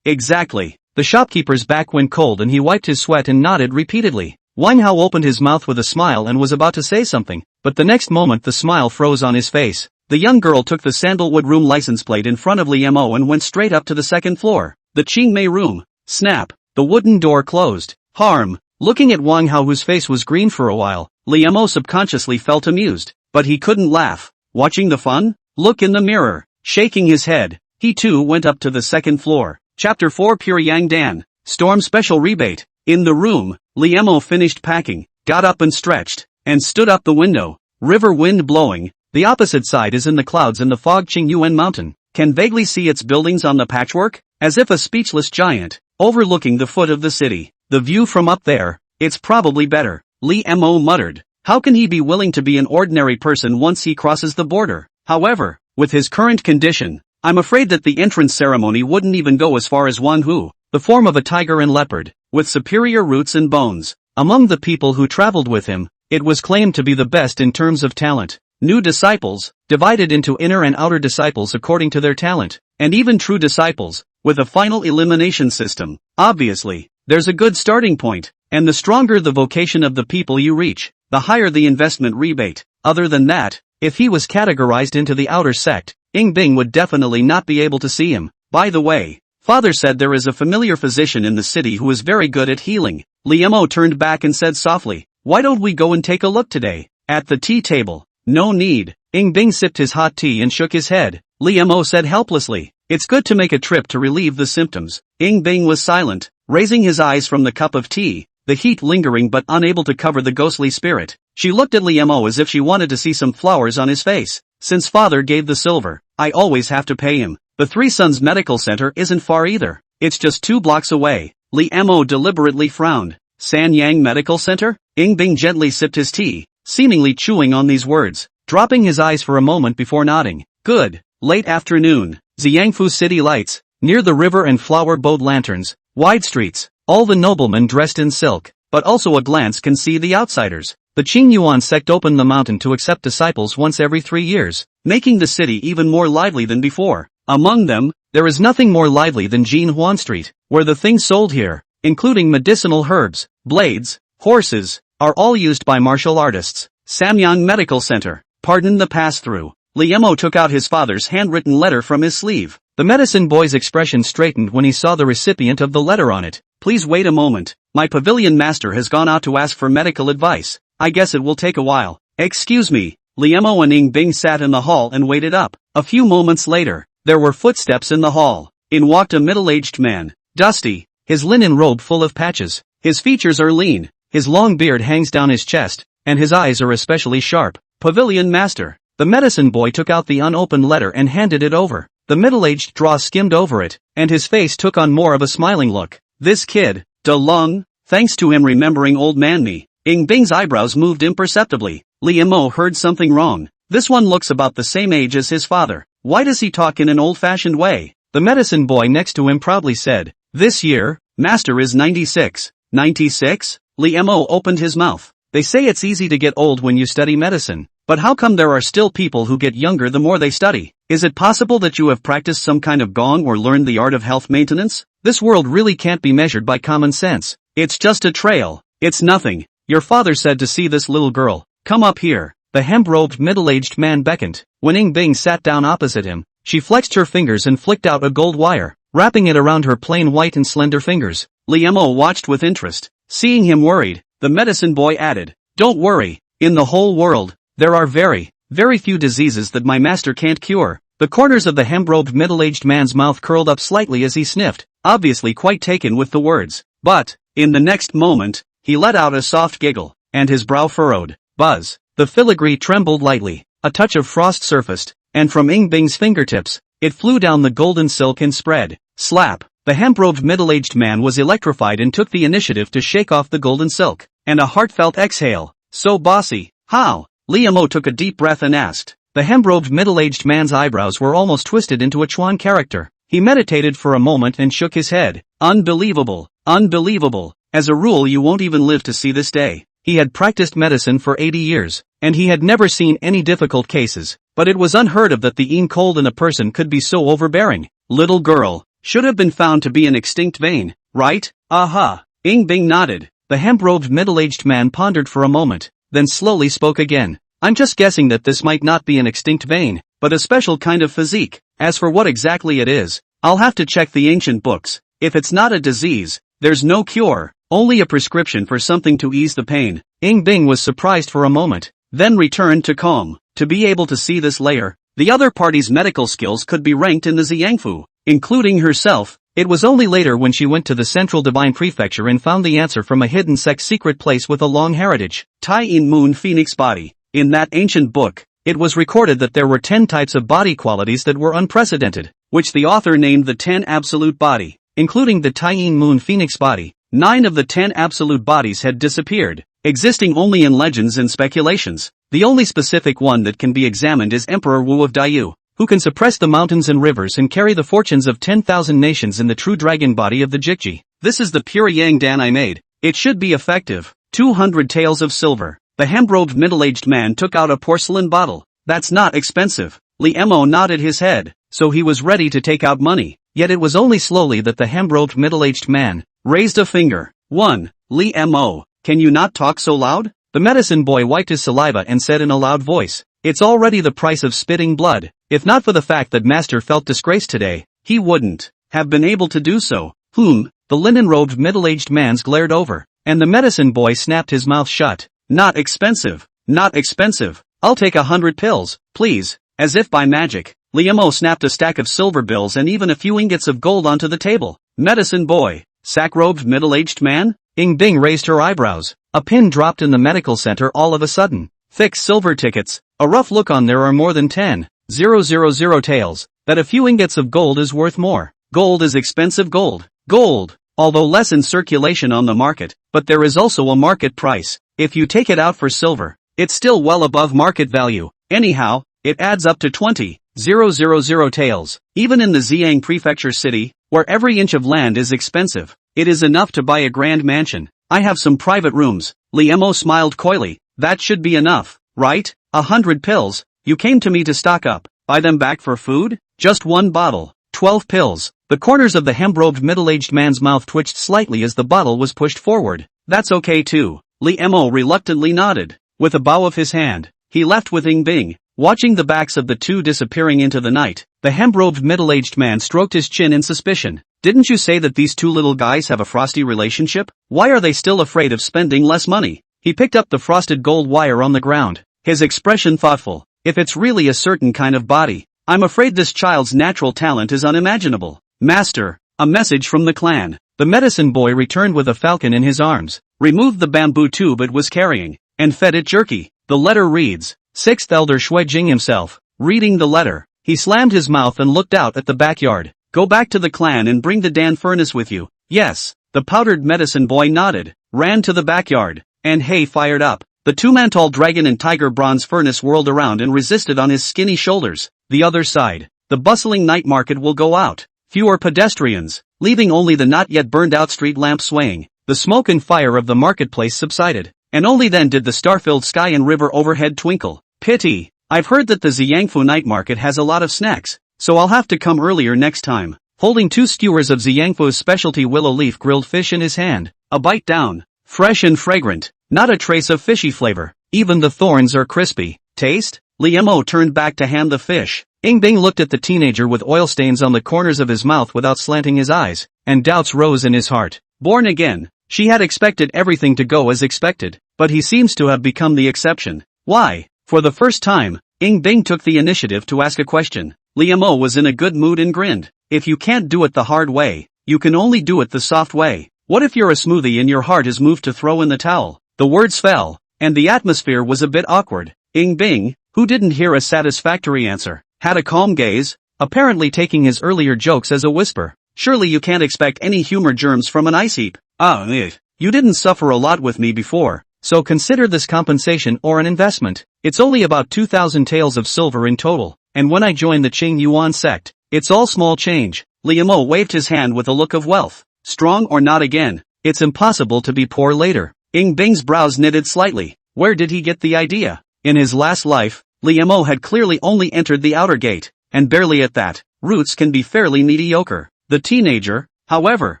Exactly. The shopkeeper's back went cold and he wiped his sweat and nodded repeatedly. Wang Hao opened his mouth with a smile and was about to say something, but the next moment the smile froze on his face. The young girl took the sandalwood room license plate in front of Li Mo and went straight up to the second floor. The Qingmei room. Snap. The wooden door closed. Harm. Looking at Wang Hao, whose face was green for a while, Li Mo subconsciously felt amused, but he couldn't laugh. Watching the fun? Look in the mirror. Shaking his head, he too went up to the second floor. Chapter 4 Pyongyang Dan. Storm Special Rebate. In the room, Li Mo finished packing, got up and stretched, and stood up the window. River wind blowing. The opposite side is in the clouds and the fog Qingyuan mountain. Can vaguely see its buildings on the patchwork, as if a speechless giant, overlooking the foot of the city. The view from up there, it's probably better. Li Mo muttered. How can he be willing to be an ordinary person once he crosses the border? However, with his current condition, I'm afraid that the entrance ceremony wouldn't even go as far as Wanhu, the form of a tiger and leopard, with superior roots and bones. Among the people who traveled with him, it was claimed to be the best in terms of talent. New disciples, divided into inner and outer disciples according to their talent, and even true disciples, with a final elimination system. Obviously, there's a good starting point, and the stronger the vocation of the people you reach, the higher the investment rebate. Other than that, if he was categorized into the outer sect, Ing Bing would definitely not be able to see him. By the way, Father said there is a familiar physician in the city who is very good at healing. Li Mo turned back and said softly, why don't we go and take a look today? At the tea table. No need. Ing Bing sipped his hot tea and shook his head. Li Mo said helplessly, it's good to make a trip to relieve the symptoms. Ing Bing was silent, raising his eyes from the cup of tea, the heat lingering but unable to cover the ghostly spirit. She looked at Li Mo as if she wanted to see some flowers on his face. Since father gave the silver, I always have to pay him. The Three Sons Medical Center isn't far either. It's just 2 blocks away. Li Mo deliberately frowned. Sanyang Medical Center? Ing Bing gently sipped his tea, seemingly chewing on these words, dropping his eyes for a moment before nodding. Good. Late afternoon. Xiangfu city lights, near the river and flower-bowed lanterns, wide streets, all the noblemen dressed in silk, but also a glance can see the outsiders. The Qingyuan sect opened the mountain to accept disciples once every 3 years, making the city even more lively than before. Among them, there is nothing more lively than Jinhuan Street, where the things sold here, including medicinal herbs, blades, horses, are all used by martial artists. Samyang Medical Center. Pardon the pass-through. Li Mo took out his father's handwritten letter from his sleeve. The medicine boy's expression straightened when he saw the recipient of the letter on it. Please wait a moment. My pavilion master has gone out to ask for medical advice. I guess it will take a while. Excuse me. Li Mo and Ing Bing sat in the hall and waited up. A few moments later, there were footsteps in the hall. In walked a middle-aged man, dusty, his linen robe full of patches. His features are lean, his long beard hangs down his chest, and his eyes are especially sharp. Pavilion master. The medicine boy took out the unopened letter and handed it over. The middle-aged draw skimmed over it, and his face took on more of a smiling look. This kid, De Lung, thanks to him remembering old man me. Ing Bing's eyebrows moved imperceptibly. Li Mo heard something wrong. This one looks about the same age as his father. Why does he talk in an old-fashioned way? The medicine boy next to him proudly said, this year, master is 96. 96? Li Mo opened his mouth. They say it's easy to get old when you study medicine, but how come there are still people who get younger the more they study? Is it possible that you have practiced some kind of gong or learned the art of health maintenance? This world really can't be measured by common sense. It's just a trail. It's nothing. Your father said to see this little girl. Come up here. The hemp-robed middle-aged man beckoned. When Ing Bing sat down opposite him, she flexed her fingers and flicked out a gold wire, wrapping it around her plain white and slender fingers. Li Mo watched with interest. Seeing him worried, the medicine boy added, don't worry. In the whole world, there are very few diseases that my master can't cure. The corners of the hemp-robed middle-aged man's mouth curled up slightly as he sniffed, obviously quite taken with the words. But, in the next moment, he let out a soft giggle, and his brow furrowed. Buzz. The filigree trembled lightly, a touch of frost surfaced, and from Ing Bing's fingertips, it flew down the golden silk and spread, Slap. The hemp-robed middle-aged man was electrified and took the initiative to shake off the golden silk. And a heartfelt exhale. So bossy. How? Liamo took a deep breath and asked. The hemp-robed middle-aged man's eyebrows were almost twisted into a Chuan character. He meditated for a moment and shook his head. Unbelievable. Unbelievable. As a rule you won't even live to see this day. He had practiced medicine for 80 years, and he had never seen any difficult cases. But it was unheard of that the een cold in a person could be so overbearing. Little girl. Should have been found to be an extinct vein, right? Aha. Ing Bing nodded. The hemp-robed middle-aged man pondered for a moment, then slowly spoke again. I'm just guessing that this might not be an extinct vein, but a special kind of physique. As for what exactly it is, I'll have to check the ancient books. If it's not a disease, there's no cure, only a prescription for something to ease the pain. Ing Bing was surprised for a moment, then returned to calm. To be able to see this layer, the other party's medical skills could be ranked in the Xiangfu, including herself. It was only later when she went to the Central Divine Prefecture and found the answer from a hidden secret place with a long heritage. Tai In Moon Phoenix Body. In that ancient book, it was recorded that there were 10 types of body qualities that were unprecedented, which the author named the 10 absolute body, including the Tai In Moon Phoenix Body. 9 of the 10 absolute bodies had disappeared, existing only in legends and speculations. The only specific one that can be examined is Emperor Wu of Daiyu, who can suppress the mountains and rivers and carry the fortunes of 10,000 nations in the true dragon body of the Jikji. This is the pure Yang Dan I made. It should be effective. 200 taels of silver. The hemp-robed middle-aged man took out a porcelain bottle. That's not expensive. Li Mo nodded his head, so he was ready to take out money. Yet it was only slowly that the hemp-robed middle-aged man raised a finger. 1. Li Mo, can you not talk so loud? The medicine boy wiped his saliva and said in a loud voice, it's already the price of spitting blood. If not for the fact that Master felt disgraced today, he wouldn't have been able to do so. The linen-robed middle-aged man's glared over, and the medicine boy snapped his mouth shut. Not expensive. Not expensive. I'll take 100 pills, please. As if by magic, Liamo snapped a stack of silver bills and even a few ingots of gold onto the table. Medicine boy. Sack-robed middle-aged man? Ing Bing raised her eyebrows. A pin dropped in the medical center all of a sudden. Thick silver tickets. A rough look on there are more than 10,000 taels. That a few ingots of gold is worth more. Gold is expensive gold. Gold, although less in circulation on the market, but there is also a market price. If you take it out for silver, it's still well above market value. Anyhow, it adds up to 20,000 taels. Even in the Xiang Prefecture city, where every inch of land is expensive, it is enough to buy a grand mansion. I have some private rooms. Liamo smiled coyly. That should be enough, right? 100 pills. You came to me to stock up. Buy them back for food? Just one bottle. 12 pills. The corners of the hemp-robed middle-aged man's mouth twitched slightly as the bottle was pushed forward. That's okay too. Liamo reluctantly nodded. With a bow of his hand, he left with Ing Bing, watching the backs of the two disappearing into the night. The hemp-robed middle-aged man stroked his chin in suspicion. Didn't you say that these two little guys have a frosty relationship? Why are they still afraid of spending less money? He picked up the frosted gold wire on the ground, his expression thoughtful. If it's really a certain kind of body, I'm afraid this child's natural talent is unimaginable. Master, a message from the clan. The medicine boy returned with a falcon in his arms, removed the bamboo tube it was carrying, and fed it jerky. The letter reads, 6th Elder Shui Jing himself. Reading the letter, he slammed his mouth and looked out at the backyard. Go back to the clan and bring the Dan furnace with you. Yes. The powdered medicine boy nodded, ran to the backyard, and hay fired up. The two-man-tall dragon and tiger bronze furnace whirled around and resisted on his skinny shoulders. The other side, the bustling night market will go out. Fewer pedestrians, leaving only the not yet burned out street lamp swaying. The smoke and fire of the marketplace subsided, and only then did the star-filled sky and river overhead twinkle. Pity. I've heard that the Xiangfu night market has a lot of snacks, so I'll have to come earlier next time. Holding 2 skewers of Xiangfu's specialty willow leaf grilled fish in his hand, a bite down. Fresh and fragrant, not a trace of fishy flavor. Even the thorns are crispy. Taste? Liamo turned back to hand the fish. Ing Bing looked at the teenager with oil stains on the corners of his mouth without slanting his eyes, and doubts rose in his heart. Born again, she had expected everything to go as expected, but he seems to have become the exception. Why? For the first time, Ing Bing took the initiative to ask a question. Liamo was in a good mood and grinned. If you can't do it the hard way, you can only do it the soft way. What if you're a smoothie and your heart is moved to throw in the towel? The words fell, and the atmosphere was a bit awkward. Ing Bing, who didn't hear a satisfactory answer, had a calm gaze, apparently taking his earlier jokes as a whisper. Surely you can't expect any humor germs from an ice heap. You didn't suffer a lot with me before, so consider this compensation or an investment. It's only about 2,000 taels of silver in total, and when I join the Qing Yuan sect, it's all small change. Liamo waved his hand with a look of wealth. Strong or not again, it's impossible to be poor later. Ying Bing's brows knitted slightly. Where did he get the idea? In his last life, Liamo had clearly only entered the outer gate, and barely at that. Roots can be fairly mediocre. The teenager, however,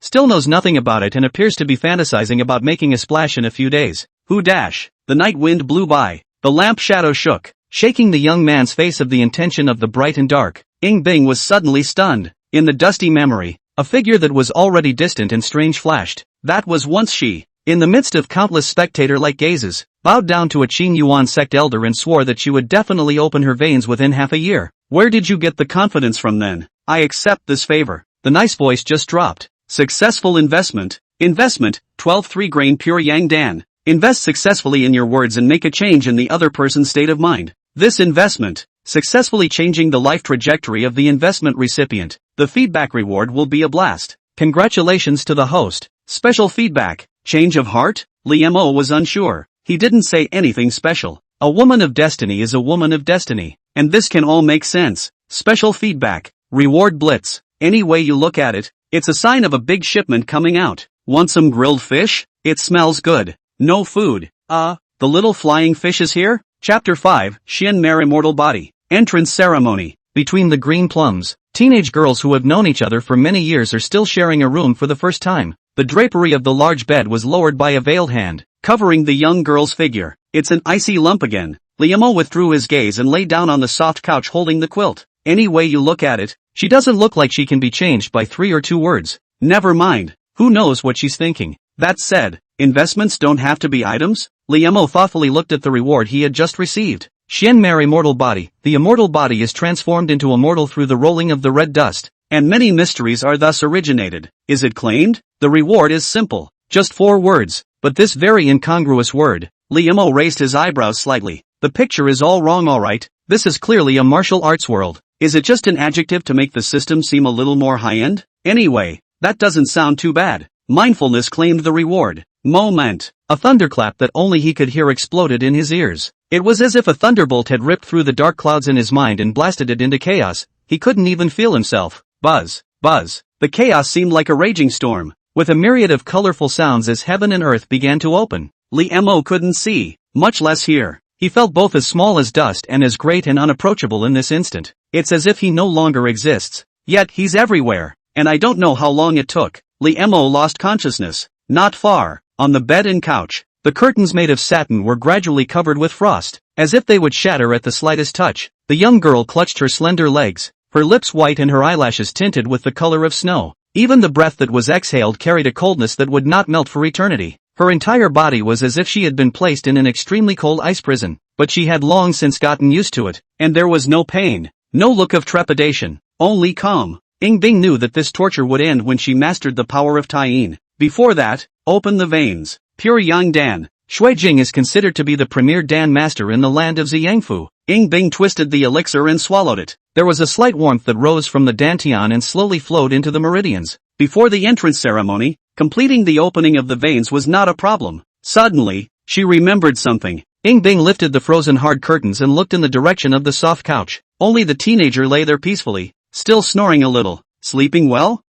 still knows nothing about it and appears to be fantasizing about making a splash in a few days. The night wind blew by. The lamp shadow shook, shaking the young man's face of the intention of the bright and dark. Ying Bing was suddenly stunned. In the dusty memory, a figure that was already distant and strange flashed. That was once she, in the midst of countless spectator-like gazes, bowed down to a Qing Yuan sect elder and swore that she would definitely open her veins within half a year. Where did you get the confidence from then? I accept this favor. The nice voice just dropped. Successful investment. 12 3-grain pure yang dan. Invest successfully in your words and make a change in the other person's state of mind. This investment, successfully changing the life trajectory of the investment recipient. The feedback reward will be a blast. Congratulations to the host. Special feedback. Change of heart? Liamo was unsure. He didn't say anything special. A woman of destiny is a woman of destiny. And this can all make sense. Special feedback. Reward blitz. Any way you look at it, it's a sign of a big shipment coming out. Want some grilled fish? It smells good. No food. The little flying fish is here? Chapter 5, Xian Mare Immortal Body. Entrance ceremony. Between the green plums, teenage girls who have known each other for many years are still sharing a room for the first time. The drapery of the large bed was lowered by a veiled hand, covering the young girl's figure. It's an icy lump again. Liamo withdrew his gaze and lay down on the soft couch holding the quilt. Any way you look at it, she doesn't look like she can be changed by 3 or 2 words. Never mind. Who knows what she's thinking? That said, investments don't have to be items? Liamo thoughtfully looked at the reward he had just received. Xian Mare Immortal Body. The immortal body is transformed into immortal through the rolling of the red dust, and many mysteries are thus originated. Is it claimed? The reward is simple. Just 4 words, but this very incongruous word. Liamo raised his eyebrows slightly. The picture is all wrong alright. This is clearly a martial arts world. Is it just an adjective to make the system seem a little more high-end? Anyway, that doesn't sound too bad. Mindfulness claimed the reward. Moment. A thunderclap that only he could hear exploded in his ears. It was as if a thunderbolt had ripped through the dark clouds in his mind and blasted it into chaos. He couldn't even feel himself. Buzz. Buzz. The chaos seemed like a raging storm, with a myriad of colorful sounds as heaven and earth began to open. Liamo couldn't see, much less hear. He felt both as small as dust and as great and unapproachable in this instant. It's as if he no longer exists. Yet he's everywhere, and I don't know how long it took. Liamo lost consciousness. Not far, on the bed and couch, the curtains made of satin were gradually covered with frost, as if they would shatter at the slightest touch. The young girl clutched her slender legs, her lips white and her eyelashes tinted with the color of snow. Even the breath that was exhaled carried a coldness that would not melt for eternity. Her entire body was as if she had been placed in an extremely cold ice prison, but she had long since gotten used to it, and there was no pain, no look of trepidation, only calm. Ying Bing knew that this torture would end when she mastered the power of Taiyin. Before that, open the veins. Pure Yang Dan. Shui Jing is considered to be the premier Dan master in the land of Ziyangfu. Ying Bing twisted the elixir and swallowed it. There was a slight warmth that rose from the dantian and slowly flowed into the meridians. Before the entrance ceremony, completing the opening of the veins was not a problem. Suddenly, she remembered something. Ying Bing lifted the frozen hard curtains and looked in the direction of the soft couch. Only the teenager lay there peacefully, still snoring a little. Sleeping well?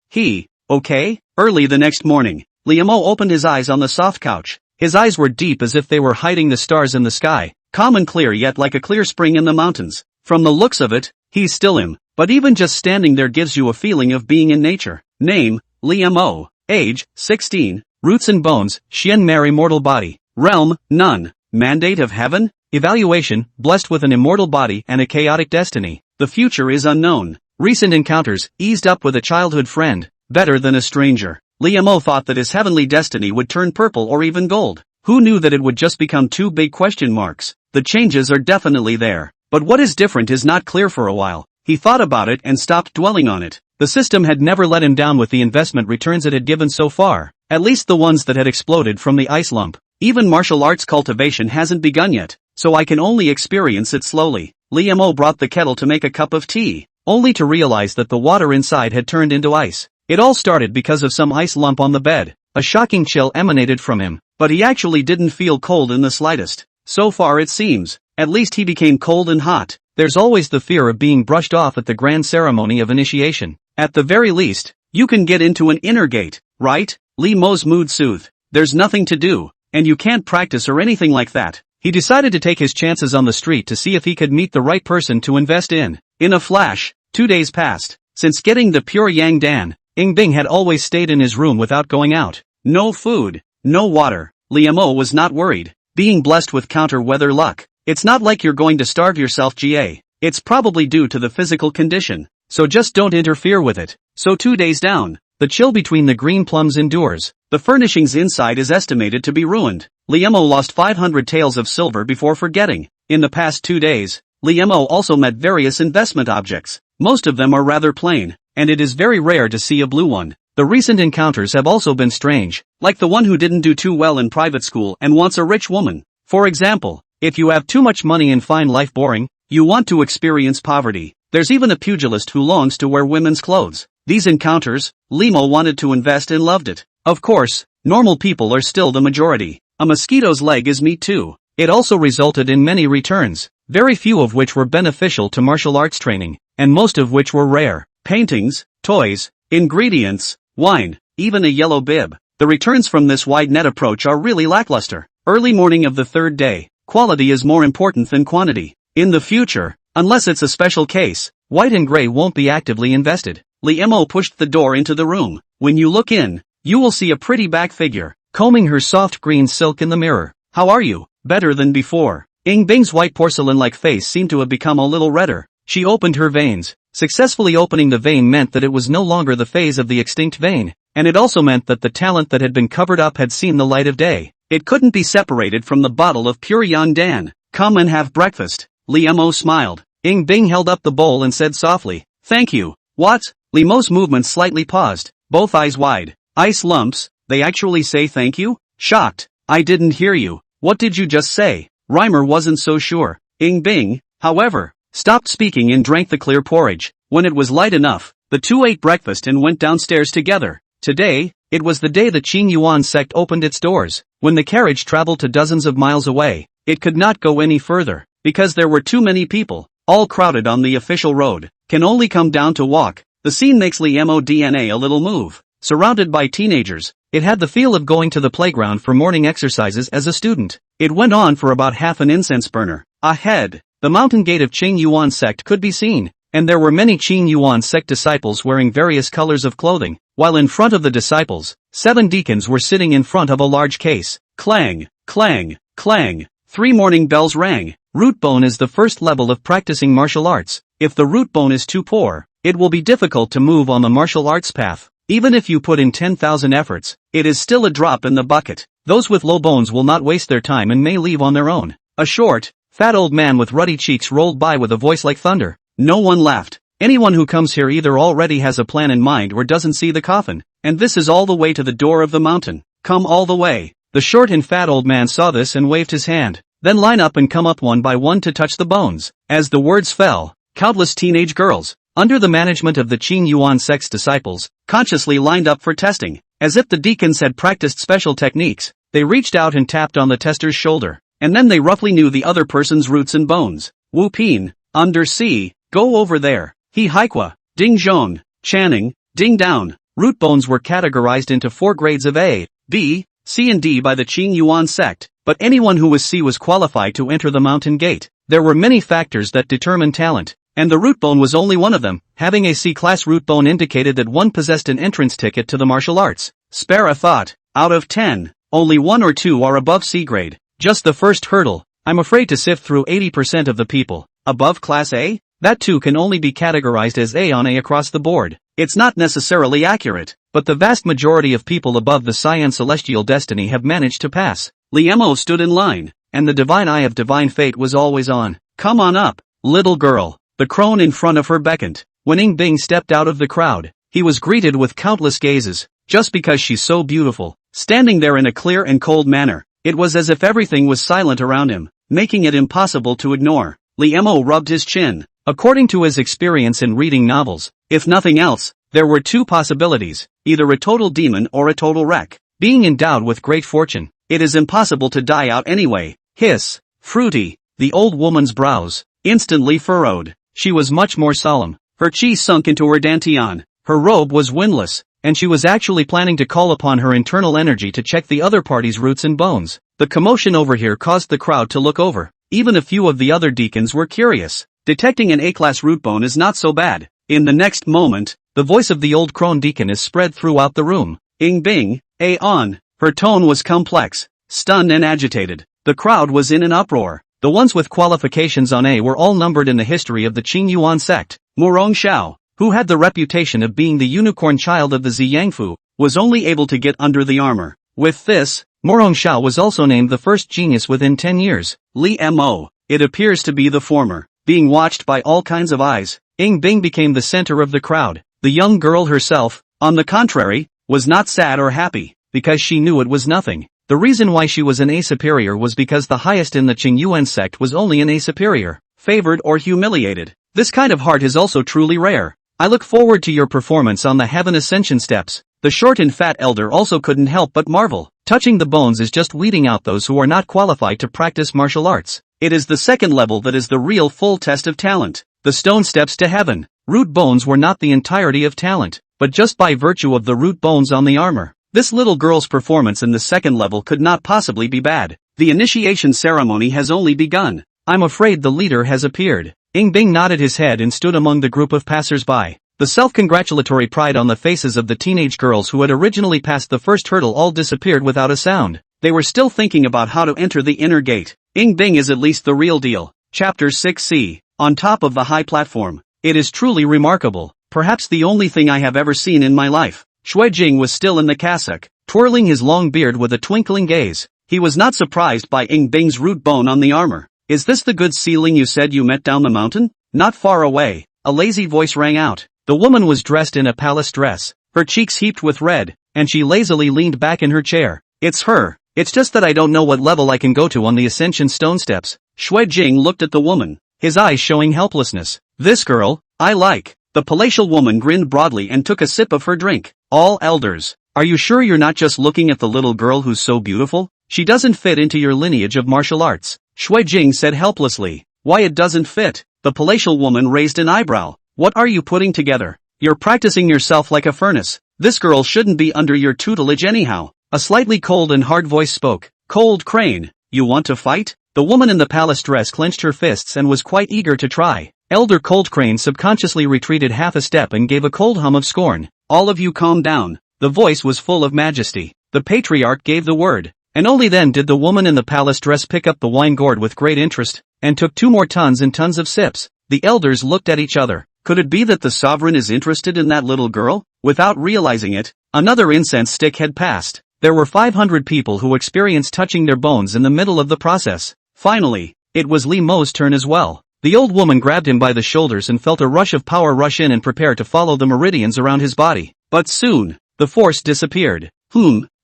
Okay? Early the next morning, Liamo opened his eyes on the soft couch. His eyes were deep as if they were hiding the stars in the sky, calm and clear yet like a clear spring in the mountains. From the looks of it, he's still him, but even just standing there gives you a feeling of being in nature. Name, Liamo. Age, 16. Roots and bones, Xian Mare Immortal Body. Realm, none. Mandate of heaven? Evaluation, blessed with an immortal body and a chaotic destiny. The future is unknown. Recent encounters, eased up with a childhood friend. Better than a stranger. Liamo thought that his heavenly destiny would turn purple or even gold. Who knew that it would just become 2 big question marks? The changes are definitely there. But what is different is not clear for a while. He thought about it and stopped dwelling on it. The system had never let him down with the investment returns it had given so far. At least the ones that had exploded from the ice lump. Even martial arts cultivation hasn't begun yet, so I can only experience it slowly. Liamo brought the kettle to make a cup of tea, only to realize that the water inside had turned into ice. It all started because of some ice lump on the bed. A shocking chill emanated from him, but he actually didn't feel cold in the slightest. So far it seems. At least he became cold and hot. There's always the fear of being brushed off at the grand ceremony of initiation. At the very least, you can get into an inner gate, right? Lee Mo's mood soothed. There's nothing to do, and you can't practice or anything like that. He decided to take his chances on the street to see if he could meet the right person to invest in. In a flash, 2 days passed. Since getting the pure Yang Dan, Bing had always stayed in his room without going out. No food, no water. Lee Mo was not worried. Being blessed with counter-weather luck. It's not like you're going to starve yourself, GA. It's probably due to the physical condition. So just don't interfere with it. So 2 days down, the chill between the green plums endures. The furnishings inside is estimated to be ruined. Lee Mo lost 500 taels of silver before forgetting. In the past 2 days, Lee Mo also met various investment objects. Most of them are rather plain, and it is very rare to see a blue one. The recent encounters have also been strange, like the one who didn't do too well in private school and wants a rich woman. For example, if you have too much money and find life boring, you want to experience poverty. There's even a pugilist who longs to wear women's clothes. These encounters, Lee Mo wanted to invest and loved it. Of course, normal people are still the majority. A mosquito's leg is meat too. It also resulted in many returns, very few of which were beneficial to martial arts training, and most of which were rare. Paintings, toys, ingredients, wine, even a yellow bib. The returns from this wide net approach are really lackluster. Early morning of the third day, quality is more important than quantity. In the future, unless it's a special case, white and gray won't be actively invested. Lee Mo pushed the door into the room. When you look in, you will see a pretty back figure, combing her soft green silk in the mirror. How are you? Better than before. Bing's white porcelain-like face seemed to have become a little redder. She opened her veins. Successfully opening the vein meant that it was no longer the phase of the extinct vein, and it also meant that the talent that had been covered up had seen the light of day. It couldn't be separated from the bottle of pure Yang Dan. Come and have breakfast. Lee Mo smiled. Bing held up the bowl and said softly, "Thank you." What? Lee Mo's movement slightly paused, both eyes wide. Ice lumps? They actually say thank you? Shocked. I didn't hear you. What did you just say? Reimer wasn't so sure. Bing, however, stopped speaking and drank the clear porridge. When it was light enough, the two ate breakfast and went downstairs together. Today, it was the day the Qing Yuan sect opened its doors. When the carriage traveled to dozens of miles away, it could not go any further, because there were too many people, all crowded on the official road, can only come down to walk. The scene makes Lee Mo DNA a little move. Surrounded by teenagers, it had the feel of going to the playground for morning exercises as a student. It went on for about half an incense burner. Ahead, the mountain gate of Qing Yuan sect could be seen, and there were many Qing Yuan sect disciples wearing various colors of clothing, while in front of the disciples, 7 deacons were sitting in front of a large case. Clang, clang, clang. 3 morning bells rang. Root bone is the first level of practicing martial arts. If the root bone is too poor, it will be difficult to move on the martial arts path. Even if you put in 10,000 efforts, it is still a drop in the bucket. Those with low bones will not waste their time and may leave on their own. A short, fat old man with ruddy cheeks rolled by with a voice like thunder. No one laughed. Anyone who comes here either already has a plan in mind or doesn't see the coffin. And this is all the way to the door of the mountain. Come all the way. The short and fat old man saw this and waved his hand. Then line up and come up one by one to touch the bones. As the words fell, countless teenage girls, under the management of the Qing Yuan sect's disciples, consciously lined up for testing. As if the deacons had practiced special techniques, they reached out and tapped on the tester's shoulder, and then they roughly knew the other person's roots and bones. Wu Pin, undersea, go over there. He Haikwa, Ding Zhong, Channing, Ding Down. Root bones were categorized into 4 grades of A, B, C and D by the Qing Yuan sect, but anyone who was C was qualified to enter the mountain gate. There were many factors that determine talent, and the root bone was only one of them. Having a C-class root bone indicated that one possessed an entrance ticket to the martial arts. Spare a thought. Out of 10, only 1 or 2 are above C grade. Just the first hurdle. I'm afraid to sift through 80% of the people above class A? That too can only be categorized as A on A across the board. It's not necessarily accurate, but the vast majority of people above the Cyan Celestial Destiny have managed to pass. Lee Mo stood in line, and the divine eye of divine fate was always on. Come on up, little girl. The crone in front of her beckoned. When Bing stepped out of the crowd, he was greeted with countless gazes, just because she's so beautiful. Standing there in a clear and cold manner, it was as if everything was silent around him, making it impossible to ignore. Lee Mo rubbed his chin. According to his experience in reading novels, if nothing else, There were two possibilities, either a total demon or a total wreck. Being endowed with great fortune, it is impossible to die out anyway. Hiss. Fruity. The old woman's brows instantly furrowed. She was much more solemn. Her chi sunk into her dantian. Her robe was windless, and she was actually planning to call upon her internal energy to check the other party's roots and bones. The commotion over here caused the crowd to look over. Even a few of the other deacons were curious. Detecting an A-class root bone is not so bad. In the next moment, the voice of the old crone deaconess spread throughout the room. Ing bing, A on. Her tone was complex, stunned and agitated. The crowd was in an uproar. The ones with qualifications on A were all numbered in the history of the Qing Yuan sect. Murong Xiao, who had the reputation of being the unicorn child of the Ziyangfu, was only able to get under the armor. With this, Murong Xiao was also named the first genius within 10 years. Li Mo. It appears to be the former. Being watched by all kinds of eyes, Ing Bing became the center of the crowd. The young girl herself, on the contrary, was not sad or happy, because she knew it was nothing. The reason why she was an A superior was because the highest in the Qing Yuan sect was only an A superior, favored or humiliated. This kind of heart is also truly rare. I look forward to your performance on the Heaven Ascension steps. The short and fat elder also couldn't help but marvel. Touching the bones is just weeding out those who are not qualified to practice martial arts. It is the second level that is the real full test of talent. The stone steps to heaven. Root bones were not the entirety of talent, but just by virtue of the root bones on the armor. This little girl's performance in the second level could not possibly be bad. The initiation ceremony has only begun. I'm afraid the leader has appeared. Ing Bing nodded his head and stood among the group of passers-by. The self-congratulatory pride on the faces of the teenage girls who had originally passed the first hurdle all disappeared without a sound. They were still thinking about how to enter the inner gate. Ing Bing is at least the real deal. Chapter 6c. On top of the high platform. It is truly remarkable. Perhaps the only thing I have ever seen in my life. Shui Jing was still in the cassock, twirling his long beard with a twinkling gaze. He was not surprised by Ing Bing's root bone on the armor. Is this the good ceiling you said you met down the mountain? Not far away. A lazy voice rang out. The woman was dressed in a palace dress, her cheeks heaped with red, and she lazily leaned back in her chair. It's her. It's just that I don't know what level I can go to on the Ascension stone steps. Shui Jing looked at the woman, his eyes showing helplessness. This girl, I like. The palatial woman grinned broadly and took a sip of her drink. All elders, are you sure you're not just looking at the little girl who's so beautiful? She doesn't fit into your lineage of martial arts. Shui Jing said helplessly. Why it doesn't fit? The palatial woman raised an eyebrow. What are you putting together? You're practicing yourself like a furnace. This girl shouldn't be under your tutelage anyhow. A slightly cold and hard voice spoke. Cold Crane, you want to fight? The woman in the palace dress clenched her fists and was quite eager to try. Elder Cold Crane subconsciously retreated half a step and gave a cold hum of scorn. All of you calm down. The voice was full of majesty. The patriarch gave the word. And only then did the woman in the palace dress pick up the wine gourd with great interest, and took 2 more tons and tons of sips. The elders looked at each other. Could it be that the sovereign is interested in that little girl? Without realizing it, another incense stick had passed. There were 500 people who experienced touching their bones in the middle of the process. Finally, it was Li Mo's turn as well. The old woman grabbed him by the shoulders and felt a rush of power rush in and prepare to follow the meridians around his body. But soon, the force disappeared.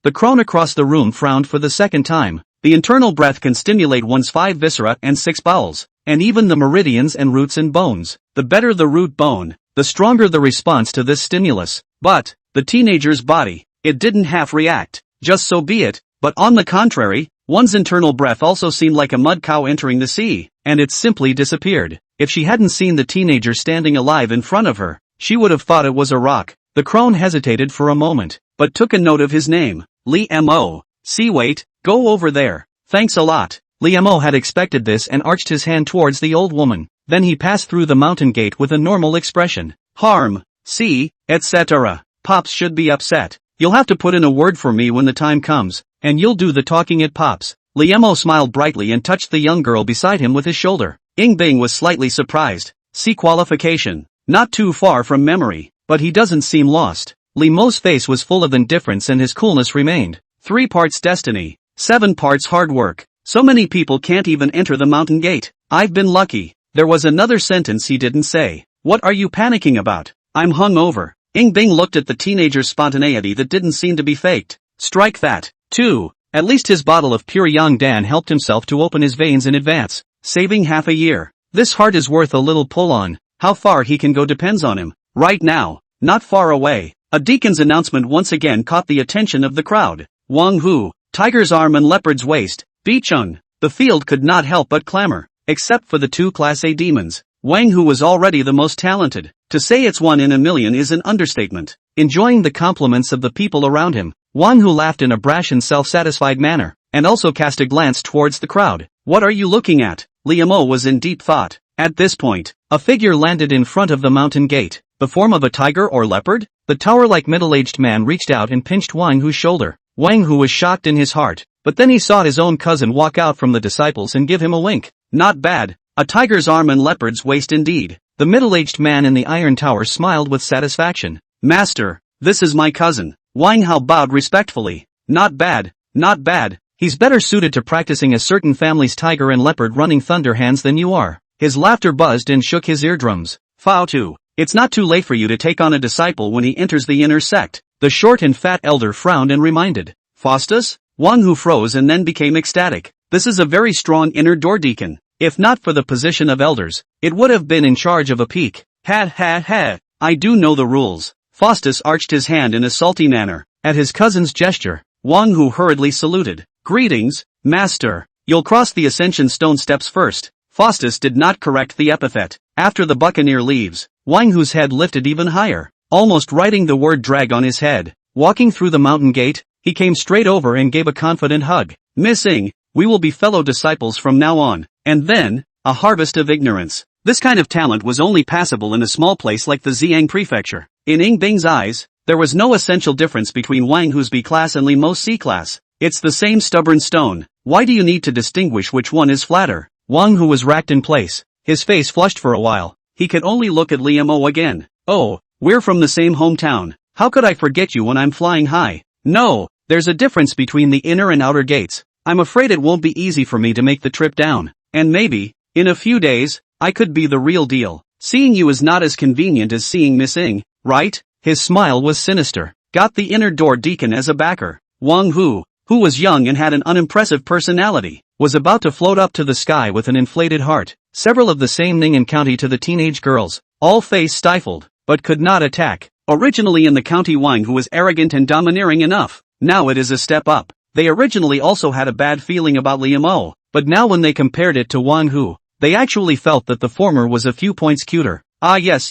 The crone across the room frowned for the second time. The internal breath can stimulate one's 5 viscera and 6 bowels, and even the meridians and roots and bones. The better the root bone, the stronger the response to this stimulus. But, the teenager's body, it didn't half react. Just so be it, but on the contrary, one's internal breath also seemed like a mud cow entering the sea, and it simply disappeared. If she hadn't seen the teenager standing alive in front of her, she would have thought it was a rock. The crone hesitated for a moment, but took a note of his name. Li Mo. See, wait, go over there. Thanks a lot. Li Mo had expected this and arched his hand towards the old woman. Then he passed through the mountain gate with a normal expression. Harm, see, etc. Pops should be upset. You'll have to put in a word for me when the time comes, and you'll do the talking at Pops. Li Mo smiled brightly and touched the young girl beside him with his shoulder. Ing Bing was slightly surprised. See qualification. Not too far from memory, but he doesn't seem lost. Li Mo's face was full of indifference and his coolness remained. 3 parts destiny, 7 parts hard work. So many people can't even enter the mountain gate. I've been lucky. There was another sentence he didn't say. What are you panicking about? I'm hungover. Ing Bing looked at the teenager's spontaneity that didn't seem to be faked. Strike that. 2. At least his bottle of pure Yang Dan helped himself to open his veins in advance, saving half a year. This heart is worth a little pull on. How far he can go depends on him. Right now, not far away, a deacon's announcement once again caught the attention of the crowd. Wang Hu, tiger's arm and leopard's waist, Bicheng. The field could not help but clamor, except for the two Class A demons. Wang Hu was already the most talented. To say it's 1 in a million is an understatement. Enjoying the compliments of the people around him, Wang Hu laughed in a brash and self-satisfied manner, and also cast a glance towards the crowd. What are you looking at? Liu Mo was in deep thought. At this point, a figure landed in front of the mountain gate. The form of a tiger or leopard? The tower-like middle-aged man reached out and pinched Wang Hu's shoulder. Wang Hu was shocked in his heart, but then he saw his own cousin walk out from the disciples and give him a wink. Not bad. A tiger's arm and leopard's waist indeed. The middle-aged man in the iron tower smiled with satisfaction. Master, this is my cousin. Wang Hao bowed respectfully. Not bad, not bad. He's better suited to practicing a certain family's tiger and leopard running thunder hands than you are. His laughter buzzed and shook his eardrums. Fao Tu, it's not too late for you to take on a disciple when he enters the inner sect. The short and fat elder frowned and reminded. Faustus? Wang Hu froze and then became ecstatic. This is a very strong inner door deacon. If not for the position of elders, it would have been in charge of a peak. Ha ha ha, I do know the rules. Faustus arched his hand in a salty manner. At his cousin's gesture, Wang Hu hurriedly saluted. Greetings, master. You'll cross the ascension stone steps first. Faustus did not correct the epithet. After the buccaneer leaves, Wang Hu's head lifted even higher, almost writing the word drag on his head. Walking through the mountain gate, he came straight over and gave a confident hug. Miss Ing, we will be fellow disciples from now on. And then, a harvest of ignorance. This kind of talent was only passable in a small place like the Xiang prefecture. In Ing Bing's eyes, there was no essential difference between Wang Hu's B class and Li Mo's C class. It's the same stubborn stone. Why do you need to distinguish which one is flatter? Wang Hu was racked in place. His face flushed for a while. He could only look at Liu Mo again. Oh, we're from the same hometown. How could I forget you when I'm flying high? No, there's a difference between the inner and outer gates. I'm afraid it won't be easy for me to make the trip down. And maybe, in a few days, I could be the real deal. Seeing you is not as convenient as seeing Miss Ing, right? His smile was sinister. Got the inner door deacon as a backer. Wang Hu, who was young and had an unimpressive personality, was about to float up to the sky with an inflated heart. Several of the same Ning and county to the teenage girls, all face stifled, but could not attack. Originally in the county Wang Hu was arrogant and domineering enough. Now it is a step up. They originally also had a bad feeling about Liu Mo, but now when they compared it to Wang Hu, they actually felt that the former was a few points cuter. Ah yes.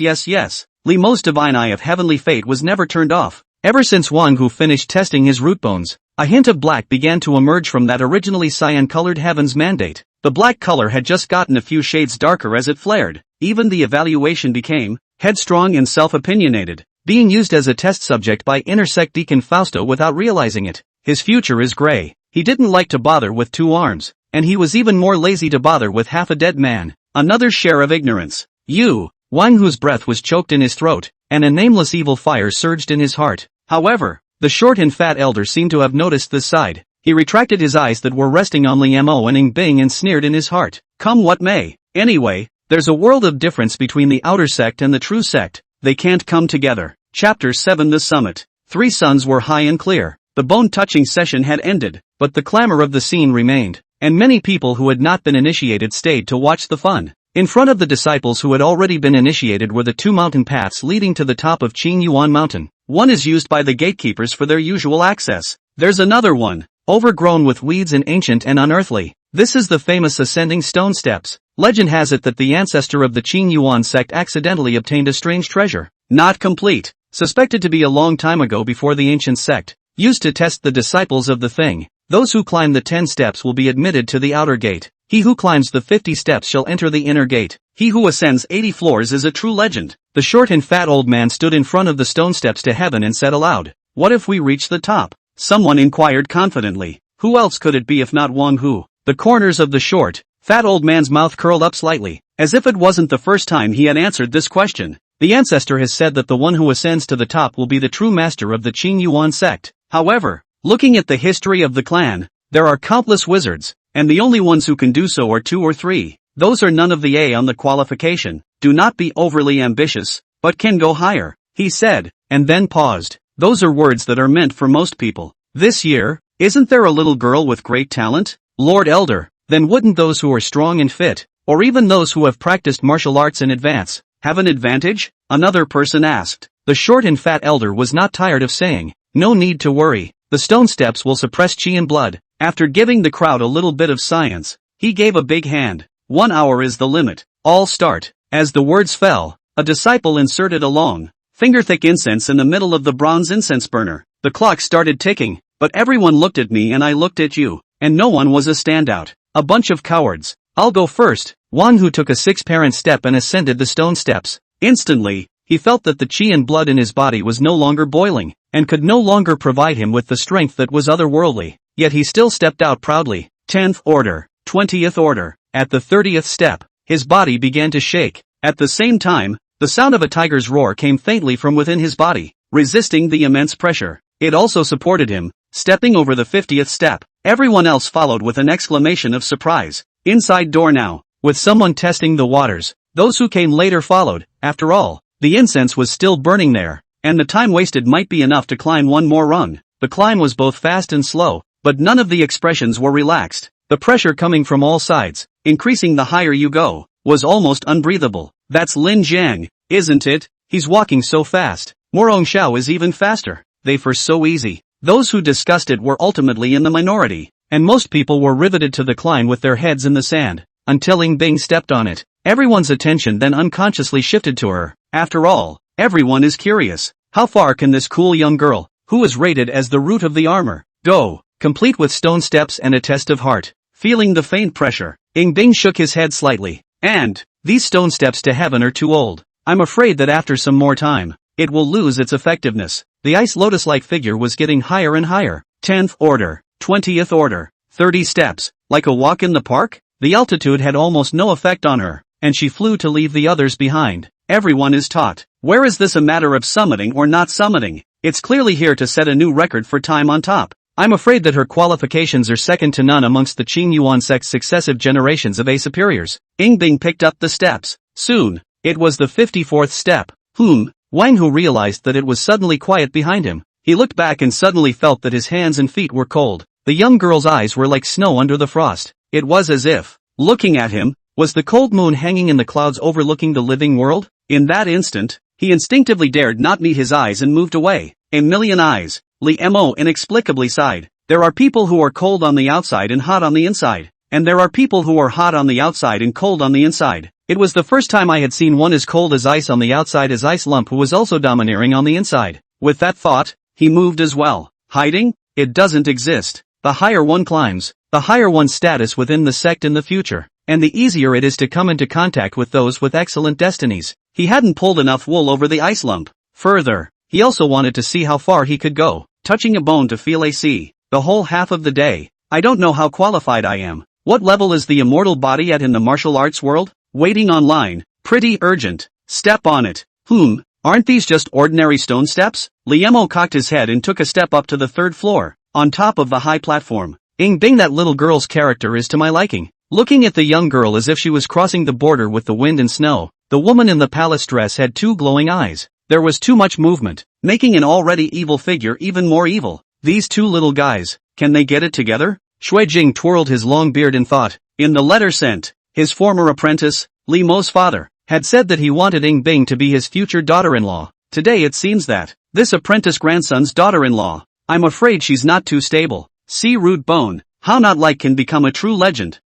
Li Mo's divine eye of heavenly fate was never turned off. Ever since Wang Hu finished testing his root bones, a hint of black began to emerge from that originally cyan-colored heaven's mandate. The black color had just gotten a few shades darker as it flared. Even the evaluation became headstrong and self-opinionated, being used as a test subject by intersect Deacon Fausto without realizing it. His future is gray. He didn't like to bother with 2 arms, and he was even more lazy to bother with half a dead man. Another share of ignorance. You. Wang Hu's breath was choked in his throat, and a nameless evil fire surged in his heart. However, the short and fat elder seemed to have noticed this side. He retracted his eyes that were resting on Liu Mo and Ing Bing and sneered in his heart. Come what may. Anyway, there's a world of difference between the outer sect and the true sect. They can't come together. Chapter 7 The Summit. 3 suns were high and clear. The bone-touching session had ended, but the clamor of the scene remained, and many people who had not been initiated stayed to watch the fun. In front of the disciples who had already been initiated were the 2 mountain paths leading to the top of Qing Yuan Mountain. One is used by the gatekeepers for their usual access. There's another one, overgrown with weeds and ancient and unearthly. This is the famous ascending stone steps. Legend has it that the ancestor of the Qing Yuan sect accidentally obtained a strange treasure. Not complete. Suspected to be a long time ago before the ancient sect. Used to test the disciples of the thing. Those who climb the 10 steps will be admitted to the outer gate. He who climbs the 50 steps shall enter the inner gate. He who ascends 80 floors is a true legend. The short and fat old man stood in front of the stone steps to heaven and said aloud, "What if we reach the top?" Someone inquired confidently. Who else could it be if not Wang Hu? The corners of the short, fat old man's mouth curled up slightly, as if it wasn't the first time he had answered this question. The ancestor has said that the one who ascends to the top will be the true master of the Qing Yuan sect. However, looking at the history of the clan, there are countless wizards, and the only ones who can do so are 2 or 3. Those are none of the A on the qualification. Do not be overly ambitious, but can go higher, he said, and then paused. Those are words that are meant for most people. This year, isn't there a little girl with great talent? Lord Elder, then wouldn't those who are strong and fit, or even those who have practiced martial arts in advance, have an advantage? Another person asked. the short and fat elder was not tired of saying, "No need to worry. The stone steps will suppress chi and blood." After giving the crowd a little bit of science, he gave a big hand. 1 hour is the limit. All start. As the words fell, a disciple inserted a long, finger-thick incense in the middle of the bronze incense burner. The clock started ticking, but everyone looked at me and I looked at you, and no one was a standout. A bunch of cowards. I'll go first. One who took a 6-parent step and ascended the stone steps. Instantly, he felt that the chi and blood in his body was no longer boiling, and could no longer provide him with the strength that was otherworldly. Yet he still stepped out proudly. 10th order, 20th order. At the 30th step, his body began to shake. At the same time, the sound of a tiger's roar came faintly from within his body, resisting the immense pressure. It also supported him. Stepping over the 50th step, everyone else followed with an exclamation of surprise. Inside door now, with someone testing the waters. Those who came later followed. After all, the incense was still burning there, and the time wasted might be enough to climb one more rung. The climb was both fast and slow, but none of the expressions were relaxed. The pressure coming from all sides, increasing the higher you go, was almost unbreathable. That's Lin Jiang, isn't it? He's walking so fast. Morong Xiao is even faster. They were so easy. Those who discussed it were ultimately in the minority, and most people were riveted to the climb with their heads in the sand, until Ing Bing stepped on it. Everyone's attention then unconsciously shifted to her. After all, everyone is curious. How far can this cool young girl, who is rated as the root of the armor, go, complete with stone steps and a test of heart? Feeling the faint pressure, Ing Bing shook his head slightly. And, these stone steps to heaven are too old. I'm afraid that after some more time, it will lose its effectiveness. The ice lotus-like figure was getting higher and higher. 10th order, 20th order, 30 steps, like a walk in the park? The altitude had almost no effect on her, and she flew to leave the others behind. Everyone is taught. Where is this a matter of summiting or not summiting? It's clearly here to set a new record for time on top. I'm afraid that her qualifications are second to none amongst the Qing Yuan sect's successive generations of A superiors. Ing Bing picked up the steps. Soon, it was the 54th step. Wang Hu realized that it was suddenly quiet behind him. He looked back and suddenly felt that his hands and feet were cold. The young girl's eyes were like snow under the frost. It was as if, looking at him, was the cold moon hanging in the clouds overlooking the living world? In that instant, he instinctively dared not meet his eyes and moved away. A million eyes. Li Mo inexplicably sighed. There are people who are cold on the outside and hot on the inside. And there are people who are hot on the outside and cold on the inside. It was the first time I had seen one as cold as ice on the outside as ice lump who was also domineering on the inside. With that thought, he moved as well. Hiding? It doesn't exist. The higher one climbs, the higher one's status within the sect in the future, and the easier it is to come into contact with those with excellent destinies. He hadn't pulled enough wool over the ice lump. Further, he also wanted to see how far he could go, touching a bone to feel AC, the whole half of the day. I don't know how qualified I am. What level is the immortal body at in the martial arts world? Waiting online. Pretty urgent. Step on it. Aren't these just ordinary stone steps? Liemo cocked his head and took a step up to the 3rd floor, on top of the high platform. Ing Bing, that little girl's character is to my liking. Looking at the young girl as if she was crossing the border with the wind and snow, the woman in the palace dress had 2 glowing eyes. There was too much movement, making an already evil figure even more evil. These 2 little guys, can they get it together? Shui Jing twirled his long beard and thought. In the letter sent, his former apprentice, Li Mo's father, had said that he wanted Ing Bing to be his future daughter-in-law. Today it seems that, this apprentice grandson's daughter-in-law, I'm afraid she's not too stable. See Rude Bone, how not like can become a true legend.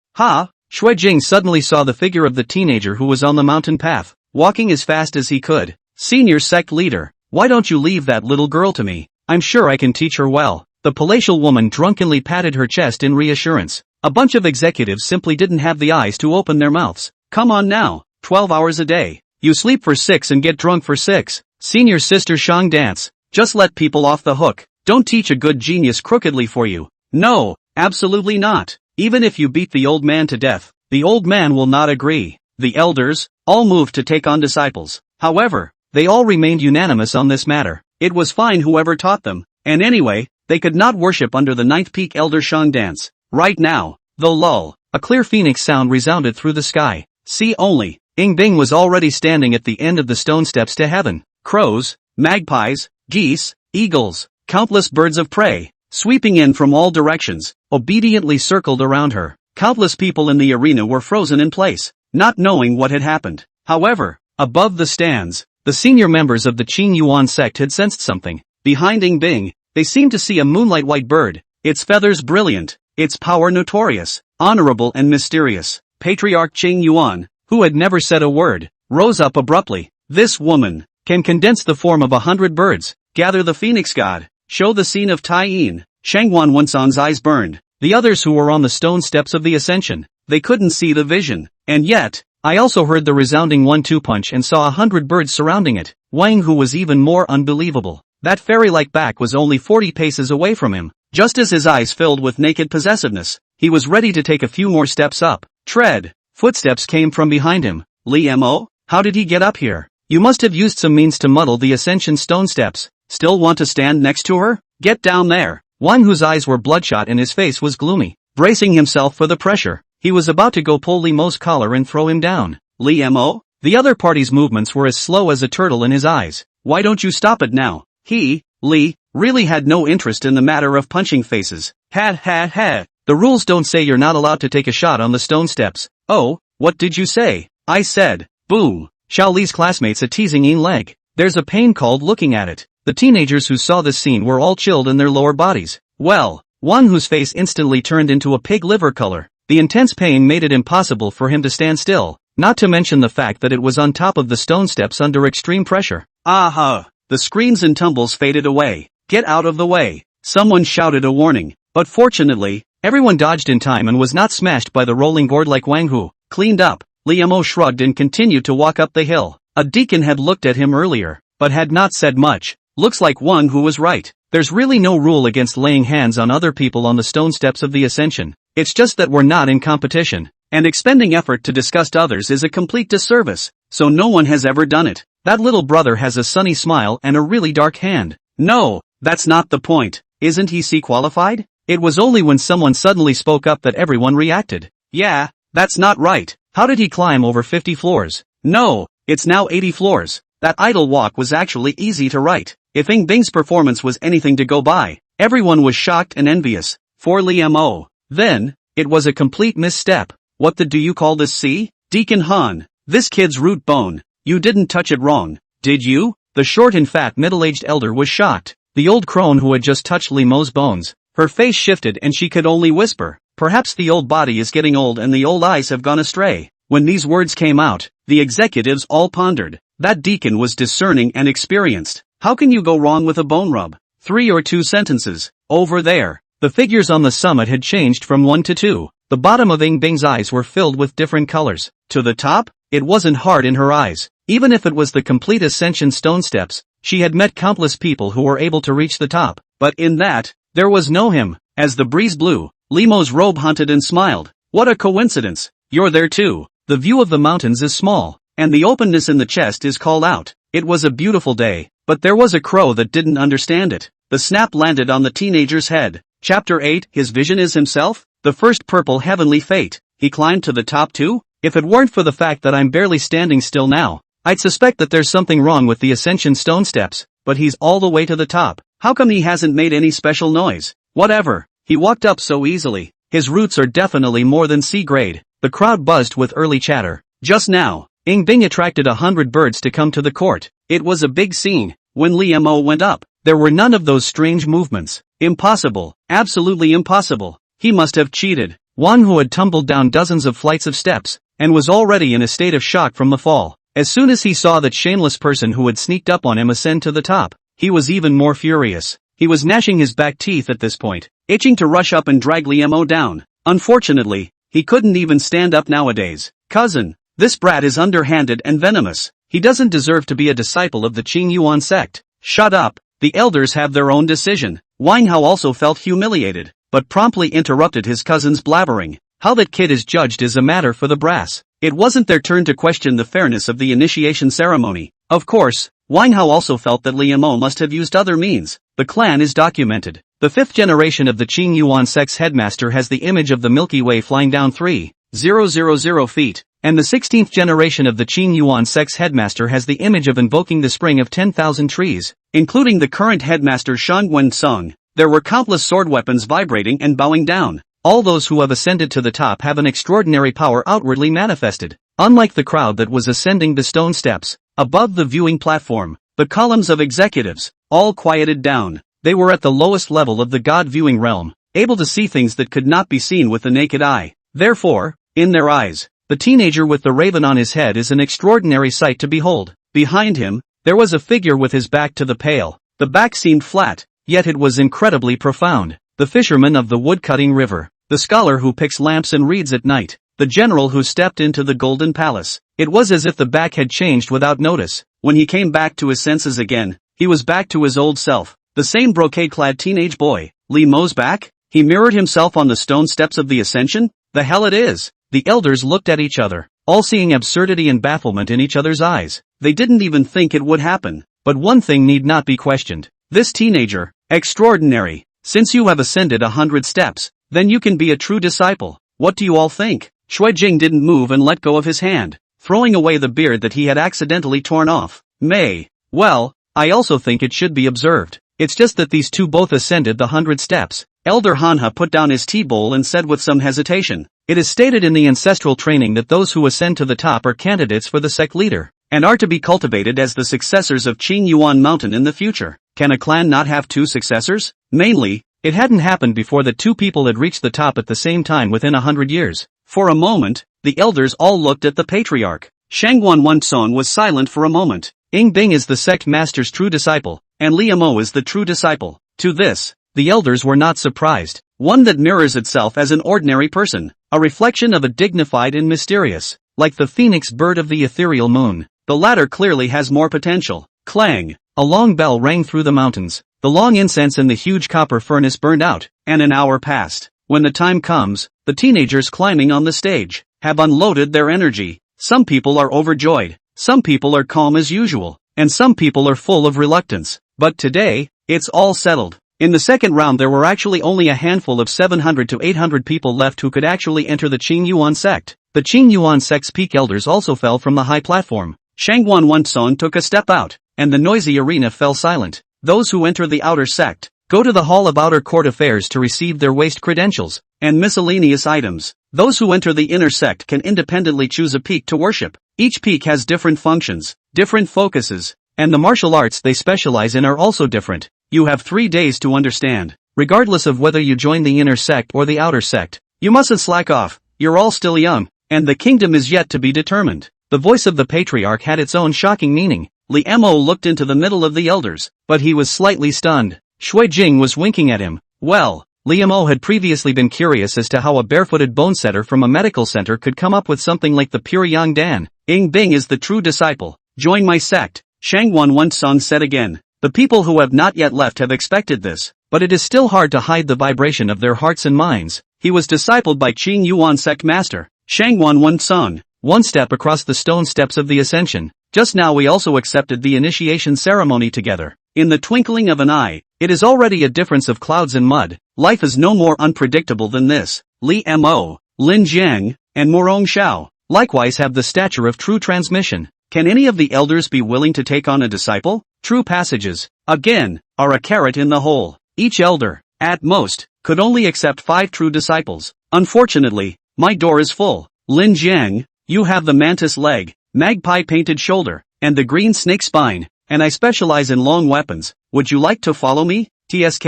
Shui Jing suddenly saw the figure of the teenager who was on the mountain path, walking as fast as he could. Senior sect leader, why don't you leave that little girl to me? I'm sure I can teach her well. The palatial woman drunkenly patted her chest in reassurance. A bunch of executives simply didn't have the eyes to open their mouths. Come on now, 12 hours a day. You sleep for 6 and get drunk for 6. Senior sister Shang dance. Just let people off the hook. Don't teach a good genius crookedly for you. No, absolutely not. Even if you beat the old man to death, the old man will not agree. The elders, all moved to take on disciples. However, they all remained unanimous on this matter. It was fine whoever taught them. And anyway, they could not worship under the 9th peak elder Shang dance. Right now, though lull, a clear phoenix sound resounded through the sky. See only, Ing Bing was already standing at the end of the stone steps to heaven. Crows, magpies, geese, eagles, countless birds of prey, sweeping in from all directions, obediently circled around her. Countless people in the arena were frozen in place, not knowing what had happened. However, above the stands, The senior members of the Qing Yuan sect had sensed something. Behind Ing Bing, they seemed to see a moonlight white bird, its feathers brilliant, its power notorious, honorable and mysterious. Patriarch Qing Yuan, who had never said a word, rose up abruptly. This woman can condense the form of 100 birds, gather the phoenix god, show the scene of Tai Yin. Shangwan Wensan's eyes burned. The others who were on the stone steps of the ascension, they couldn't see the vision. And yet, I also heard the resounding 1-2 punch and saw 100 birds surrounding it. Wang Hu was even more unbelievable. That fairy-like back was only 40 paces away from him. Just as his eyes filled with naked possessiveness, he was ready to take a few more steps up. Tread. Footsteps came from behind him. Li Mo? How did he get up here? You must have used some means to muddle the ascension stone steps. Still want to stand next to her? Get down there. Wang Hu's eyes were bloodshot and his face was gloomy. Bracing himself for the pressure, he was about to go pull Li Mo's collar and throw him down. Li Mo? The other party's movements were as slow as a turtle in his eyes. Why don't you stop it now? Li, really had no interest in the matter of punching faces. Ha. The rules don't say you're not allowed to take a shot on the stone steps. Oh, what did you say? I said, boom. Xiao Li's classmates a teasing Yin leg. There's a pain called looking at it. The teenagers who saw this scene were all chilled in their lower bodies. Well, Wang Hu's face instantly turned into a pig liver color. The intense pain made it impossible for him to stand still, not to mention the fact that it was on top of the stone steps under extreme pressure. Aha! The screams and tumbles faded away. Get out of the way! Someone shouted a warning. But fortunately, everyone dodged in time and was not smashed by the rolling gourd like Wang Hu. Cleaned up, Li Mo shrugged and continued to walk up the hill. A deacon had looked at him earlier, but had not said much. Looks like Wang Hu was right. There's really no rule against laying hands on other people on the stone steps of the ascension. It's just that we're not in competition, and expending effort to disgust others is a complete disservice, so no one has ever done it. That little brother has a sunny smile and a really dark hand. No, that's not the point. Isn't he C qualified? It was only when someone suddenly spoke up that everyone reacted. Yeah, that's not right. How did he climb over 50 floors? No, it's now 80 floors. That idle walk was actually easy to write. If Ing Bing's performance was anything to go by, everyone was shocked and envious. For Li Mo, then, it was a complete misstep. What the do you call this? See? Deacon Han, this kid's root bone. You didn't touch it wrong, did you? The short and fat middle-aged elder was shocked. The old crone who had just touched Li Mo's bones, her face shifted and she could only whisper, perhaps the old body is getting old and the old eyes have gone astray. When these words came out, the executives all pondered. That deacon was discerning and experienced. How can you go wrong with a bone rub? 3 or 2 sentences. Over there. The figures on the summit had changed from 1 to 2. The bottom of Ing Bing's eyes were filled with different colors. To the top, it wasn't hard in her eyes. Even if it was the complete ascension stone steps, she had met countless people who were able to reach the top. But in that, there was no him. As the breeze blew, Li Mo's robe hunted and smiled. What a coincidence. You're there too. The view of the mountains is small, and the openness in the chest is called out. It was a beautiful day, but there was a crow that didn't understand it. The snap landed on the teenager's head. Chapter 8, his vision is himself? The first purple heavenly fate. He climbed to the top too? If it weren't for the fact that I'm barely standing still now, I'd suspect that there's something wrong with the ascension stone steps, but he's all the way to the top. How come he hasn't made any special noise? Whatever. He walked up so easily. His roots are definitely more than C grade. The crowd buzzed with early chatter. Just now, Ing Bing attracted 100 birds to come to the court. It was a big scene. When Li Mo went up, there were none of those strange movements. Impossible. Absolutely impossible. He must have cheated. Wang Hu had tumbled down dozens of flights of steps, and was already in a state of shock from the fall. As soon as he saw that shameless person who had sneaked up on him ascend to the top, he was even more furious. He was gnashing his back teeth at this point, itching to rush up and drag Li Mo down. Unfortunately, he couldn't even stand up nowadays. Cousin, this brat is underhanded and venomous. He doesn't deserve to be a disciple of the Qing Yuan sect. Shut up. The elders have their own decision. Wang Hao also felt humiliated, but promptly interrupted his cousin's blabbering. How that kid is judged is a matter for the brass. It wasn't their turn to question the fairness of the initiation ceremony. Of course, Wang Hao also felt that Li Mo must have used other means. The clan is documented. The 5th generation of the Qing Yuan sect's headmaster has the image of the Milky Way flying down 3,000 feet, and the 16th generation of the Qing Yuan sect's headmaster has the image of invoking the spring of 10,000 trees, including the current headmaster Shangwen Song. There were countless sword weapons vibrating and bowing down. All those who have ascended to the top have an extraordinary power outwardly manifested. Unlike the crowd that was ascending the stone steps, Above the viewing platform, the columns of executives, all quieted down. They were at the lowest level of the God viewing realm, able to see things that could not be seen with the naked eye. Therefore, in their eyes, the teenager with the raven on his head is an extraordinary sight to behold. Behind him, there was a figure with his back to the pail. The back seemed flat, yet it was incredibly profound. The fisherman of the woodcutting river, the scholar who picks lamps and reads at night, the general who stepped into the golden palace. It was as if the back had changed without notice. When he came back to his senses again, he was back to his old self. The same brocade-clad teenage boy. Li Mo's back? He mirrored himself on the stone steps of the ascension? The hell it is! The elders looked at each other, all seeing absurdity and bafflement in each other's eyes. They didn't even think it would happen. But one thing need not be questioned. This teenager, extraordinary. Since you have ascended 100 steps, then you can be a true disciple. What do you all think? Shui Jing didn't move and let go of his hand, throwing away the beard that he had accidentally torn off. Well, I also think it should be observed. It's just that these two both ascended the 100 steps. Elder Hanha put down his tea bowl and said with some hesitation, "It is stated in the ancestral training that those who ascend to the top are candidates for the sect leader, and are to be cultivated as the successors of Qing Yuan Mountain in the future. Can a clan not have two successors?" Mainly, it hadn't happened before that two people had reached the top at the same time within 100 years. For a moment, the elders all looked at the patriarch. Shangguan Wensong was silent for a moment. Ing Bing is the sect master's true disciple, and Li Mo is the true disciple. To this, the elders were not surprised. One that mirrors itself as an ordinary person, a reflection of a dignified and mysterious, like the phoenix bird of the ethereal moon. The latter clearly has more potential. Clang! A long bell rang through the mountains. The long incense in the huge copper furnace burned out, and an hour passed. When the time comes, the teenagers climbing on the stage have unloaded their energy. Some people are overjoyed, some people are calm as usual, and some people are full of reluctance. But today, it's all settled. In the second round there were actually only a handful of 700 to 800 people left who could actually enter the Qing Yuan sect. The Qing Yuan sect's peak elders also fell from the high platform. Shangguan Wensong took a step out, and the noisy arena fell silent. Those who enter the outer sect go to the Hall of Outer Court Affairs to receive their waste credentials and miscellaneous items. Those who enter the inner sect can independently choose a peak to worship. Each peak has different functions, different focuses, and the martial arts they specialize in are also different. You have 3 days to understand. Regardless of whether you join the inner sect or the outer sect, you mustn't slack off. You're all still young, and the kingdom is yet to be determined. The voice of the patriarch had its own shocking meaning. Li Mo looked into the middle of the elders, but he was slightly stunned. Shui Jing was winking at him. Well, Li Mo had previously been curious as to how a barefooted bonesetter from a medical center could come up with something like the pure Yang Dan. Ing Bing is the true disciple. Join my sect, Shangguan Wensong said again. The people who have not yet left have expected this, but it is still hard to hide the vibration of their hearts and minds. He was discipled by Qing Yuan sect master, Shangguan Wensong. One step across the stone steps of the ascension. Just now we also accepted the initiation ceremony together. In the twinkling of an eye, it is already a difference of clouds and mud. Life is no more unpredictable than this. Li Mo, Lin Jiang, and Morong Xiao likewise have the stature of true transmission. Can any of the elders be willing to take on a disciple? True passages, again, are a carrot in the hole. Each elder, at most, could only accept 5 true disciples. Unfortunately, my door is full. Lin Jiang, you have the mantis leg, magpie painted shoulder, and the green snake spine, and I specialize in long weapons. Would you like to follow me? TSK.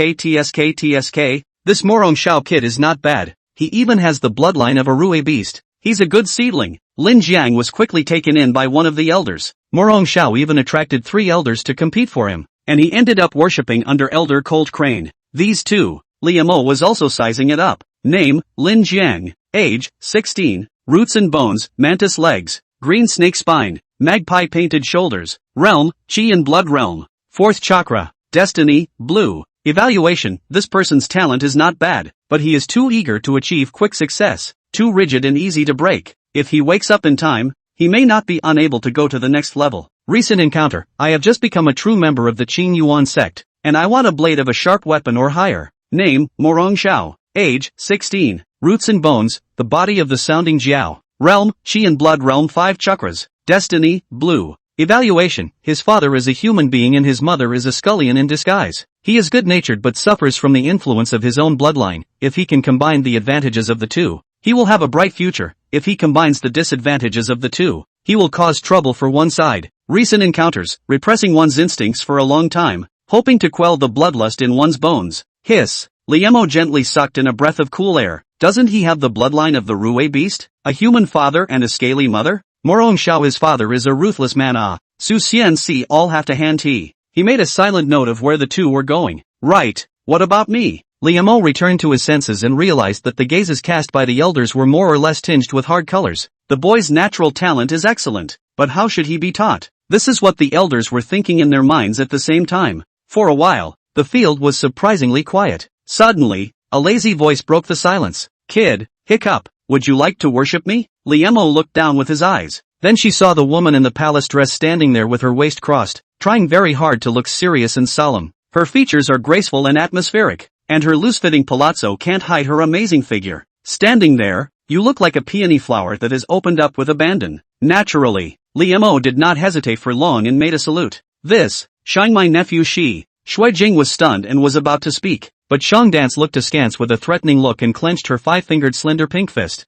This Morong Xiao kid is not bad. He even has the bloodline of a Rue beast. He's a good seedling. Lin Jiang was quickly taken in by one of the elders. Morong Xiao even attracted 3 elders to compete for him, and he ended up worshipping under Elder Cold Crane. These two, Li Mo was also sizing it up. Name, Lin Jiang. Age, 16. Roots and bones, mantis legs, green snake spine, magpie painted shoulders. Realm, Qi and blood realm. 4th chakra, destiny, blue. Evaluation, this person's talent is not bad, but he is too eager to achieve quick success, too rigid and easy to break. If he wakes up in time, he may not be unable to go to the next level. Recent encounter, I have just become a true member of the Qing Yuan sect, and I want a blade of a sharp weapon or higher. Name, Morong Xiao. Age, 16. Roots and bones, the body of the sounding Jiao. Realm, Qi and blood realm 5 chakras. Destiny, blue. Evaluation, his father is a human being and his mother is a scullion in disguise. He is good-natured but suffers from the influence of his own bloodline. If he can combine the advantages of the two, he will have a bright future. If he combines the disadvantages of the two, he will cause trouble for one side. Recent encounters, repressing one's instincts for a long time, hoping to quell the bloodlust in one's bones. Hiss. Liemo gently sucked in a breath of cool air. Doesn't he have the bloodline of the Rue beast? A human father and a scaly mother? Morong Xiao, his father is a ruthless man. Su Xian Si all have to hand tea. He made a silent note of where the two were going. Right, what about me? Liemo returned to his senses and realized that the gazes cast by the elders were more or less tinged with hard colors. The boy's natural talent is excellent, but how should he be taught? This is what the elders were thinking in their minds at the same time. For a while, the field was surprisingly quiet. Suddenly, a lazy voice broke the silence. Kid, hiccup, would you like to worship me? Liemo looked down with his eyes. Then she saw the woman in the palace dress standing there with her waist crossed, trying very hard to look serious and solemn. Her features are graceful and atmospheric, and her loose-fitting palazzo can't hide her amazing figure. Standing there, you look like a peony flower that has opened up with abandon. Naturally, Liemo did not hesitate for long and made a salute. This, Shang, my nephew Shi. Shui Jing was stunned and was about to speak, but Shang Dance looked askance with a threatening look and clenched her five-fingered slender pink fist.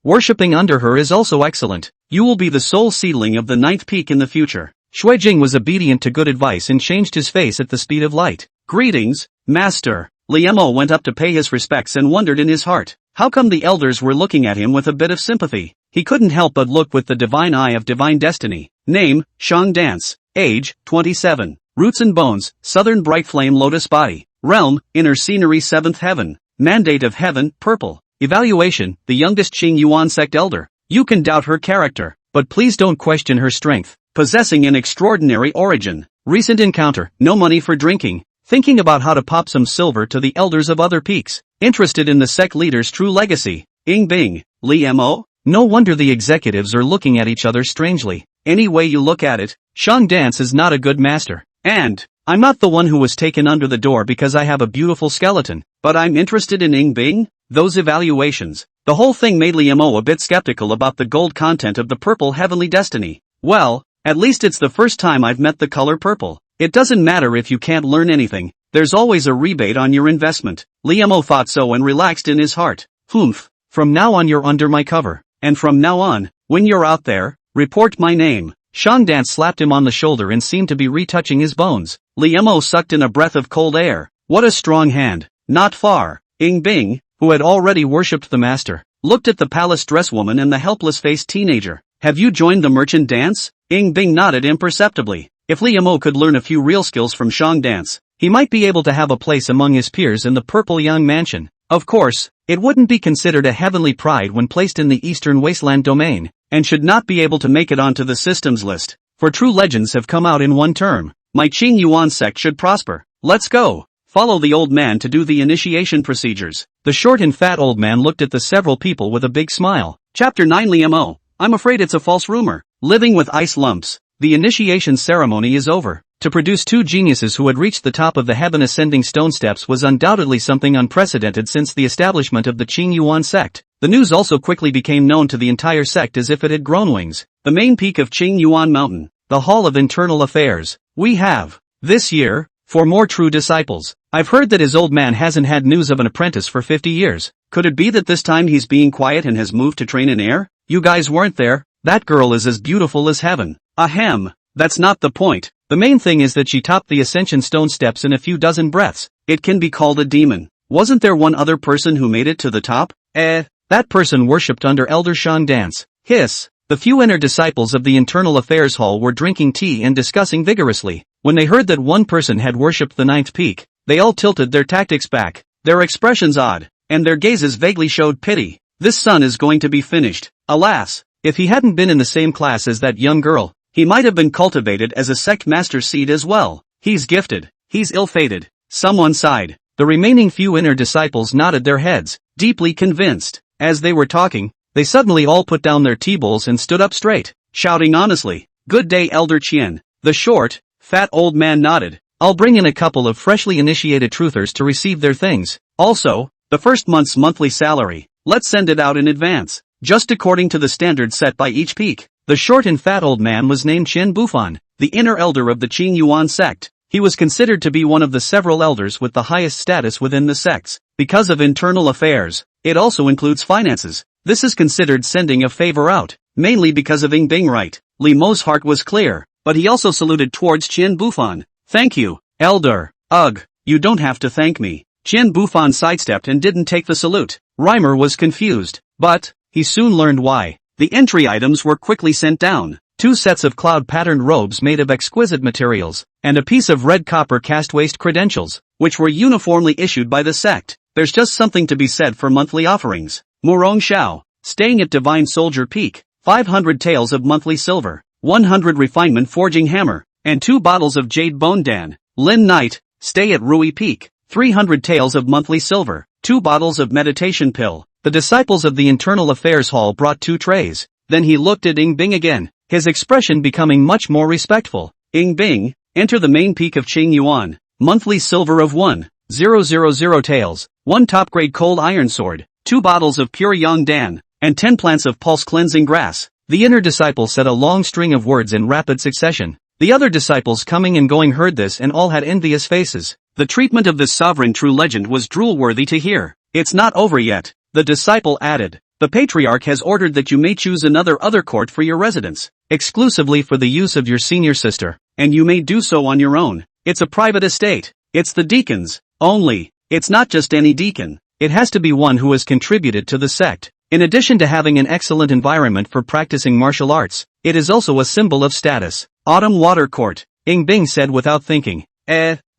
Worshipping under her is also excellent. You will be the sole seedling of the 9th peak in the future. Shui Jing was obedient to good advice and changed his face at the speed of light. Greetings, master. Liemo went up to pay his respects and wondered in his heart, how come the elders were looking at him with a bit of sympathy? He couldn't help but look with the divine eye of divine destiny. Name, Shang Dance. Age, 27. Roots and bones, southern bright flame lotus body. Realm, inner scenery 7th heaven. Mandate of heaven, purple. Evaluation, the youngest Qing Yuan sect elder. You can doubt her character, but please don't question her strength. Possessing an extraordinary origin. Recent encounter, no money for drinking. Thinking about how to pop some silver to the elders of other peaks. Interested in the sect leader's true legacy. Ing Bing. Liemo? No wonder the executives are looking at each other strangely. Any way you look at it, Shang Dance is not a good master. And, I'm not the one who was taken under the door because I have a beautiful skeleton, but I'm interested in Ing Bing? Those evaluations. The whole thing made Liemo a bit skeptical about the gold content of the purple heavenly destiny. Well, at least it's the first time I've met the color purple. It doesn't matter if you can't learn anything, there's always a rebate on your investment. Liemo thought so and relaxed in his heart. Humph, from now on you're under my cover, and from now on, when you're out there, report my name. Shang Dance slapped him on the shoulder and seemed to be retouching his bones. Liemo sucked in a breath of cold air. What a strong hand. Not far. Ing Bing, who had already worshipped the master, looked at the palace dress woman and the helpless-faced teenager. Have you joined the merchant dance? Ing Bing nodded imperceptibly. If Liemo could learn a few real skills from Shang Dance, he might be able to have a place among his peers in the Purple Yang Mansion. Of course, it wouldn't be considered a heavenly pride when placed in the Eastern Wasteland domain, and should not be able to make it onto the systems list, for true legends have come out in one term. My Qing Yuan sect should prosper. Let's go. Follow the old man to do the initiation procedures. The short and fat old man looked at the several people with a big smile. Chapter 9 Liemo. I'm afraid it's a false rumor. Living with ice lumps. The initiation ceremony is over. To produce two geniuses who had reached the top of the heaven ascending stone steps was undoubtedly something unprecedented since the establishment of the Qing Yuan sect. The news also quickly became known to the entire sect as if it had grown wings. The main peak of Qing Yuan Mountain. The Hall of Internal Affairs. We have, this year, 4 more true disciples. I've heard that his old man hasn't had news of an apprentice for 50 years. Could it be that this time he's being quiet and has moved to train in air? You guys weren't there. That girl is as beautiful as heaven. Ahem. That's not the point. The main thing is that she topped the ascension stone steps in a few dozen breaths. It can be called a demon. Wasn't there one other person who made it to the top? That person worshipped under Elder Shang Dance. Hiss. The few inner disciples of the Internal Affairs Hall were drinking tea and discussing vigorously. When they heard that one person had worshipped the 9th peak, they all tilted their tactics back, their expressions odd, and their gazes vaguely showed pity. This son is going to be finished. Alas, if he hadn't been in the same class as that young girl, he might have been cultivated as a sect master seed as well. He's gifted. He's ill-fated. Someone sighed. The remaining few inner disciples nodded their heads, deeply convinced. As they were talking, they suddenly all put down their tea bowls and stood up straight, shouting honestly, "Good day, Elder Qian." The short, fat old man nodded. I'll bring in a couple of freshly initiated truthers to receive their things. Also, the first month's monthly salary, let's send it out in advance, just according to the standards set by each peak. The short and fat old man was named Qian Bufan, the inner elder of the Qing Yuan sect. He was considered to be one of the several elders with the highest status within the sects. Because of internal affairs, it also includes finances. This is considered sending a favor out, mainly because of Ing Bing right. Li Mo's heart was clear, but he also saluted towards Qian Bufan. Thank you, elder. Ugh, you don't have to thank me. Qian Bufan sidestepped and didn't take the salute. Reimer was confused, but he soon learned why. The entry items were quickly sent down. 2 sets of cloud-patterned robes made of exquisite materials, and a piece of red copper cast waste credentials, which were uniformly issued by the sect. There's just something to be said for monthly offerings. Murong Xiao, staying at Divine Soldier Peak, 500 taels of monthly silver, 100 refinement forging hammer, and 2 bottles of jade bone dan. Lin Knight, stay at Rui Peak, 300 taels of monthly silver, 2 bottles of meditation pill. The disciples of the Internal Affairs Hall brought 2 trays. Then he looked at Ing Bing again, his expression becoming much more respectful. Ing Bing, enter the main peak of Qing Yuan. Monthly silver of 1,000 taels, 1 top-grade cold iron sword, 2 bottles of pure yang dan, and 10 plants of pulse-cleansing grass. The inner disciple said a long string of words in rapid succession. The other disciples coming and going heard this and all had envious faces. The treatment of this sovereign true legend was drool-worthy to hear. It's not over yet, the disciple added. The patriarch has ordered that you may choose another court for your residence, exclusively for the use of your senior sister, and you may do so on your own. It's a private estate. It's the deacon's only. It's not just any deacon. It has to be one who has contributed to the sect. In addition to having an excellent environment for practicing martial arts, it is also a symbol of status. Autumn Water Court, Ing Bing said without thinking.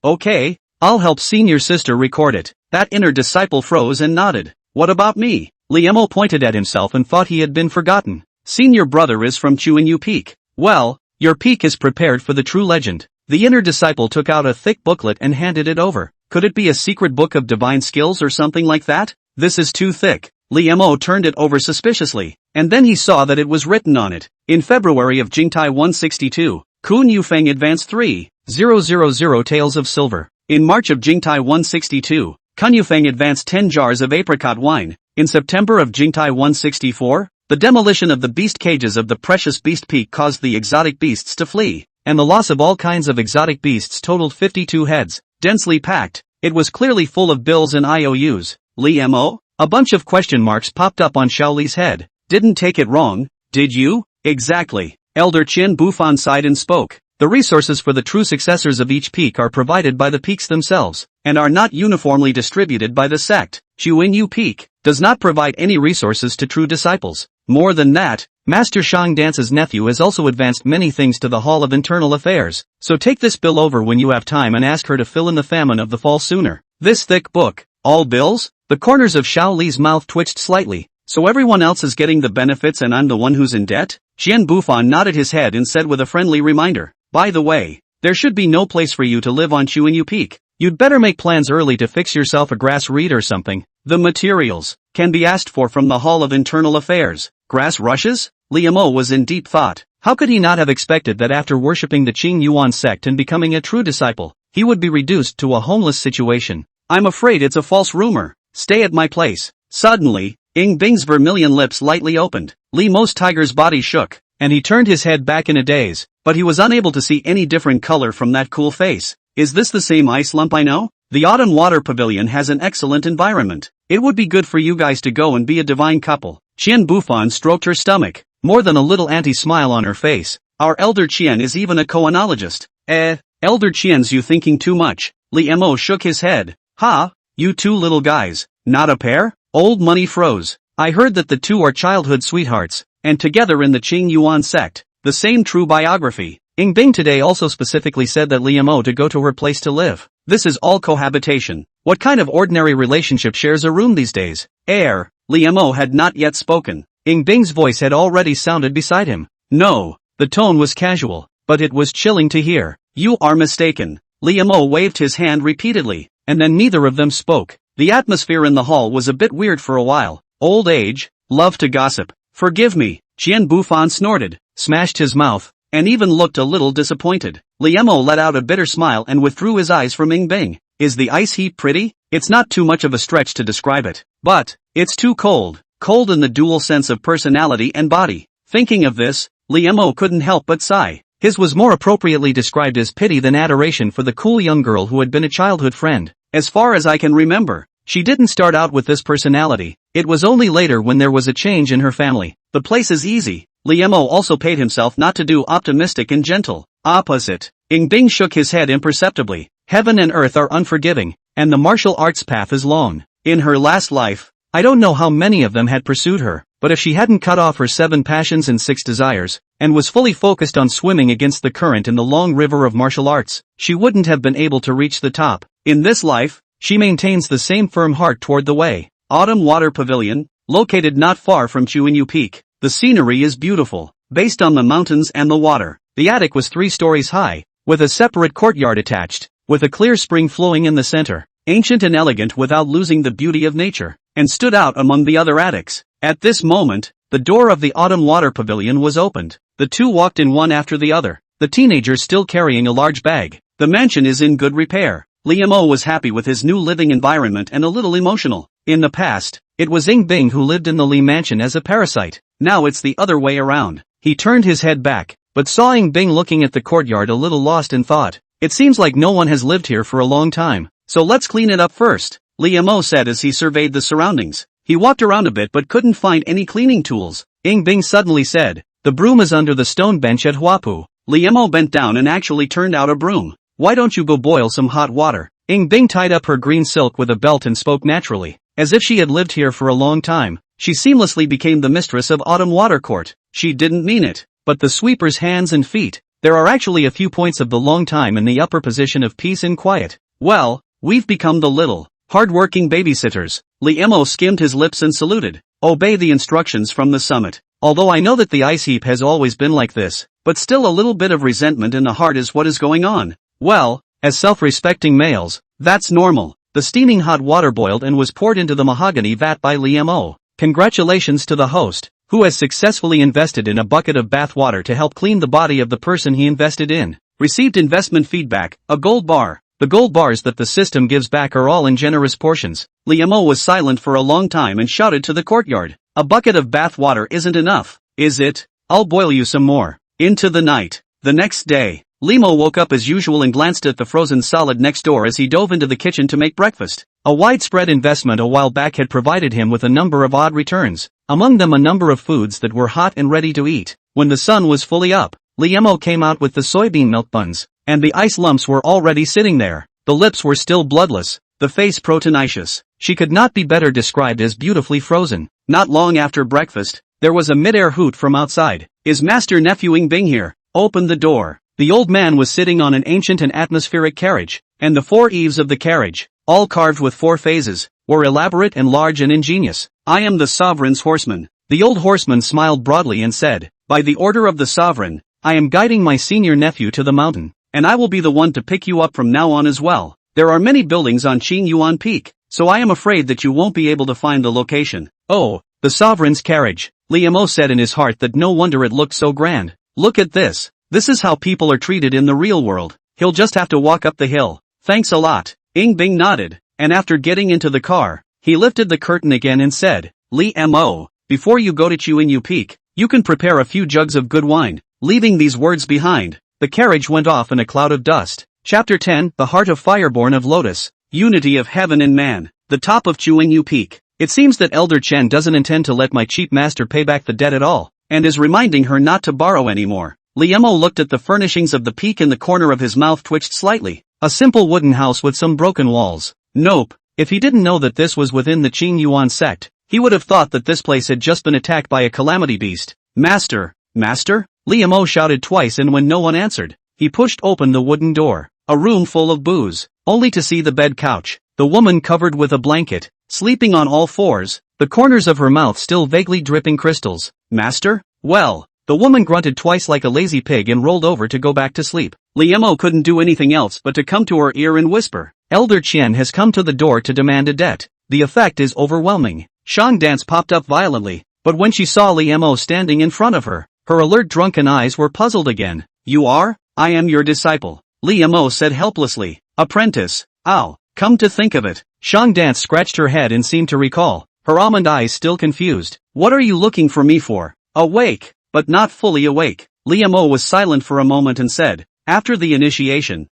Okay, I'll help senior sister record it. That inner disciple froze and nodded. What about me? Liemo pointed at himself and thought he had been forgotten. Senior brother is from Chuanyu Peak. Well, your peak is prepared for the true legend. The inner disciple took out a thick booklet and handed it over. Could it be a secret book of divine skills or something like that? This is too thick. Liemo turned it over suspiciously, and then he saw that it was written on it. In February of Jingtai 162, Kun Yufeng advanced 3,000 taels of silver. In March of Jingtai 162, Kun Yufeng advanced 10 jars of apricot wine. In September of Jingtai 164, the demolition of the beast cages of the precious beast peak caused the exotic beasts to flee, and the loss of all kinds of exotic beasts totaled 52 heads, densely packed. It was clearly full of bills and IOUs. Liemo? A bunch of question marks popped up on Shaoli's head. Didn't take it wrong, did you? Exactly. Elder Qian Bufan sighed and spoke. The resources for the true successors of each peak are provided by the peaks themselves, and are not uniformly distributed by the sect. Chuanyu Peak does not provide any resources to true disciples. More than that, Master Shang Dance's nephew has also advanced many things to the Hall of Internal Affairs, so take this bill over when you have time and ask her to fill in the famine of the fall sooner. This thick book, all bills? The corners of Shaoli's mouth twitched slightly. So everyone else is getting the benefits and I'm the one who's in debt? Qian Bufan nodded his head and said with a friendly reminder, by the way, there should be no place for you to live on Chuanyu Peak. You'd better make plans early to fix yourself a grass reed or something. The materials can be asked for from the Hall of Internal Affairs. Grass rushes? Liemo was in deep thought. How could he not have expected that after worshipping the Qing Yuan sect and becoming a true disciple, he would be reduced to a homeless situation? I'm afraid it's a false rumor. Stay at my place. Suddenly, Ing Bing's vermilion lips lightly opened. Liemo's tiger's body shook, and he turned his head back in a daze, but he was unable to see any different color from that cool face. Is this the same ice lump I know? The Autumn Water Pavilion has an excellent environment. It would be good for you guys to go and be a divine couple. Qian Bufan stroked her stomach, more than a little anti-smile on her face. Our Elder Qian is even a koanologist. Elder Qian's you thinking too much. Liemo shook his head. Ha, you two little guys, not a pair? Old Money froze. I heard that the two are childhood sweethearts, and together in the Qing Yuan sect. The same true biography. Ing Bing today also specifically said that Liemo to go to her place to live. This is all cohabitation. What kind of ordinary relationship shares a room these days? Liemo had not yet spoken. Ing Bing's voice had already sounded beside him. No, the tone was casual, but it was chilling to hear. You are mistaken. Liemo waved his hand repeatedly, and then neither of them spoke. The atmosphere in the hall was a bit weird for a while. Old age, love to gossip. Forgive me, Qian Bufan snorted, smashed his mouth, and even looked a little disappointed. Liemo let out a bitter smile and withdrew his eyes from Ing Bing. Is the ice heap pretty? It's not too much of a stretch to describe it. But, it's too cold. Cold in the dual sense of personality and body. Thinking of this, Liemo couldn't help but sigh. His was more appropriately described as pity than adoration for the cool young girl who had been a childhood friend. As far as I can remember, she didn't start out with this personality. It was only later when there was a change in her family. The place is easy. Liemo also paid himself not to do optimistic and gentle. Opposite. Ing Bing shook his head imperceptibly. Heaven and earth are unforgiving, and the martial arts path is long. In her last life, I don't know how many of them had pursued her, but if she hadn't cut off her 7 passions and 6 desires, and was fully focused on swimming against the current in the long river of martial arts, she wouldn't have been able to reach the top. In this life, she maintains the same firm heart toward the way. Autumn Water Pavilion, located not far from Chuanyu Peak. The scenery is beautiful, based on the mountains and the water. The attic was 3 stories high, with a separate courtyard attached, with a clear spring flowing in the center, ancient and elegant without losing the beauty of nature, and stood out among the other attics. At this moment, the door of the Autumn Water Pavilion was opened. The two walked in one after the other, the teenager still carrying a large bag. The mansion is in good repair. Liamo was happy with his new living environment and a little emotional. In the past, it was Ing Bing who lived in the Li mansion as a parasite. Now it's the other way around. He turned his head back, but saw Ing Bing looking at the courtyard a little lost in thought. It seems like no one has lived here for a long time, so let's clean it up first, Liamo said as he surveyed the surroundings. He walked around a bit but couldn't find any cleaning tools. Ing Bing suddenly said, "The broom is under the stone bench at Huapu." Liamo bent down and actually turned out a broom. "Why don't you go boil some hot water?" Ing Bing tied up her green silk with a belt and spoke naturally, as if she had lived here for a long time. She seamlessly became the mistress of Autumn Water Court. She didn't mean it, but the sweeper's hands and feet. There are actually a few points of the long time in the upper position of peace and quiet. Well, we've become the little, hard-working babysitters. Liamo skimmed his lips and saluted. Obey the instructions from the summit. Although I know that the ice heap has always been like this, but still a little bit of resentment in the heart is what is going on. Well, as self-respecting males, that's normal. The steaming hot water boiled and was poured into the mahogany vat by Liamo. Congratulations to the host, who has successfully invested in a bucket of bath water to help clean the body of the person he invested in. Received investment feedback, a gold bar. The gold bars that the system gives back are all in generous portions. Liamo was silent for a long time and shouted to the courtyard. A bucket of bath water isn't enough, is it? I'll boil you some more. Into the night. The next day, Limo woke up as usual and glanced at the frozen salad next door as he dove into the kitchen to make breakfast. A widespread investment a while back had provided him with a number of odd returns, among them a number of foods that were hot and ready to eat. When the sun was fully up, Liamo came out with the soybean milk buns, and the ice lumps were already sitting there. The lips were still bloodless, the face proteinaceous. She could not be better described as beautifully frozen. Not long after breakfast, there was a mid-air hoot from outside. Is Master Nephew Ing Bing here? Open the door. The old man was sitting on an ancient and atmospheric carriage, and the 4 eaves of the carriage, all carved with 4 phases, were elaborate and large and ingenious. I am the sovereign's horseman. The old horseman smiled broadly and said, by the order of the sovereign, I am guiding my senior nephew to the mountain, and I will be the one to pick you up from now on as well. There are many buildings on Qingyuan Peak, so I am afraid that you won't be able to find the location. Oh, the sovereign's carriage, Liamo said in his heart that no wonder it looked so grand. Look at this. This is how people are treated in the real world. He'll just have to walk up the hill. Thanks a lot. Ing Bing nodded, and after getting into the car, he lifted the curtain again and said, Liamo, before you go to Chuanyu Peak, you can prepare a few jugs of good wine. Leaving these words behind, the carriage went off in a cloud of dust. Chapter 10, The Heart of Fireborn of Lotus, Unity of Heaven and Man, the top of Chuanyu Peak. It seems that Elder Chen doesn't intend to let my cheap master pay back the debt at all, and is reminding her not to borrow anymore. Liamo looked at the furnishings of the peak and the corner of his mouth twitched slightly. A simple wooden house with some broken walls. Nope. If he didn't know that this was within the Qingyuan sect, he would have thought that this place had just been attacked by a calamity beast. Master, master? Liamo shouted twice, and when no one answered, he pushed open the wooden door. A room full of booze, only to see the bed couch, the woman covered with a blanket, sleeping on all fours, the corners of her mouth still vaguely dripping crystals. Master? Well. The woman grunted twice like a lazy pig and rolled over to go back to sleep. Liamo couldn't do anything else but to come to her ear and whisper, Elder Chen has come to the door to demand a debt. The effect is overwhelming. Shang Dance popped up violently, but when she saw Liamo standing in front of her, her alert drunken eyes were puzzled again. You are? I am your disciple, Liamo said helplessly. Apprentice. Ow, come to think of it. Shang Dance scratched her head and seemed to recall, her almond eyes still confused. What are you looking for me for? Awake. But not fully awake. Liamo was silent for a moment and said, after the initiation,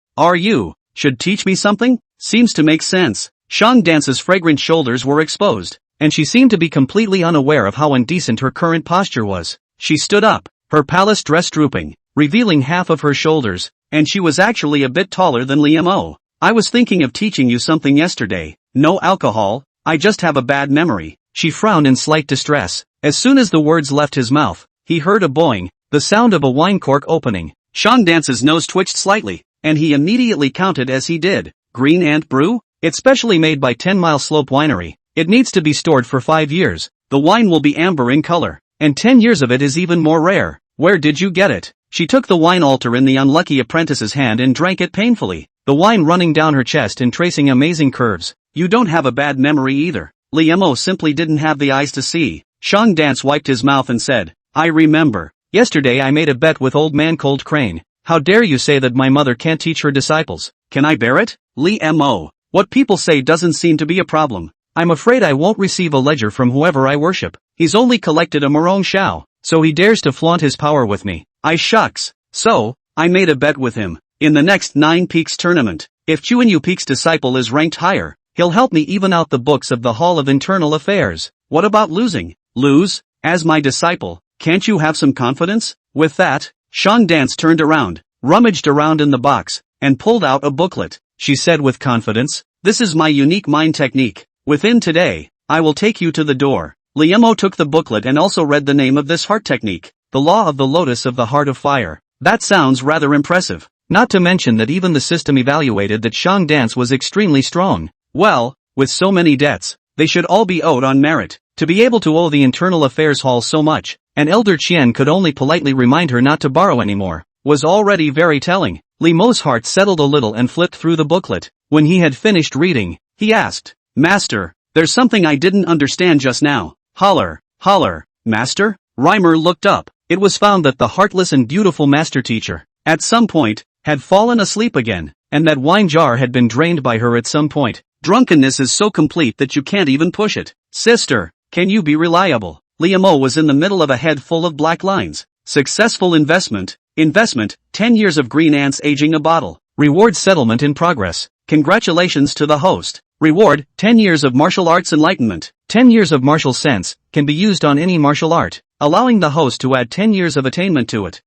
should teach me something? Seems to make sense. Shang Dance's fragrant shoulders were exposed, and she seemed to be completely unaware of how indecent her current posture was. She stood up, her palace dress drooping, revealing half of her shoulders, and she was actually a bit taller than Liam. I was thinking of teaching you something yesterday. No alcohol, I just have a bad memory. She frowned in slight distress. As soon as the words left his mouth, he heard a boing, the sound of a wine cork opening. Shangdance's nose twitched slightly, and he immediately counted as he did. Green Ant Brew? It's specially made by 10 Mile Slope Winery. It needs to be stored for 5 years. The wine will be amber in color, and 10 years of it is even more rare. Where did you get it? She took the wine altar in the unlucky apprentice's hand and drank it painfully, the wine running down her chest and tracing amazing curves. You don't have a bad memory either. Liam simply didn't have the eyes to see. Shangdance wiped his mouth and said, I remember. Yesterday I made a bet with old man Cold Crane. How dare you say that my mother can't teach her disciples? Can I bear it? Liam, what people say doesn't seem to be a problem. I'm afraid I won't receive a ledger from whoever I worship. He's only collected a Morong Shao, so he dares to flaunt his power with me. I shucks. So, I made a bet with him. In the next 9 Peaks tournament, if Chuanyu Peaks disciple is ranked higher, he'll help me even out the books of the Hall of Internal Affairs. What about losing? Lose? As my disciple, can't you have some confidence? With that, Shangdance turned around, rummaged around in the box, and pulled out a booklet. She said with confidence, this is my unique mind technique. Within today, I will take you to the door. Liam took the booklet and also read the name of this heart technique, the law of the lotus of the heart of fire. That sounds rather impressive. Not to mention that even the system evaluated that Shangdance was extremely strong. Well, with so many debts, they should all be owed on merit. To be able to owe the Internal Affairs Hall so much, and Elder Qian could only politely remind her not to borrow anymore, was already very telling. Li Mo's heart settled a little and flipped through the booklet. When he had finished reading, he asked, Master, there's something I didn't understand just now. Holler, Master? Reimer looked up. It was found that the heartless and beautiful master teacher, at some point, had fallen asleep again, and that wine jar had been drained by her at some point. Drunkenness is so complete that you can't even push it. Sister, can you be reliable? Liam was in the middle of a head full of black lines. Successful investment, 10 years of green ants aging a bottle. Reward settlement in progress. Congratulations to the host. Reward, 10 years of martial arts enlightenment. 10 years of martial sense, can be used on any martial art, allowing the host to add 10 years of attainment to it.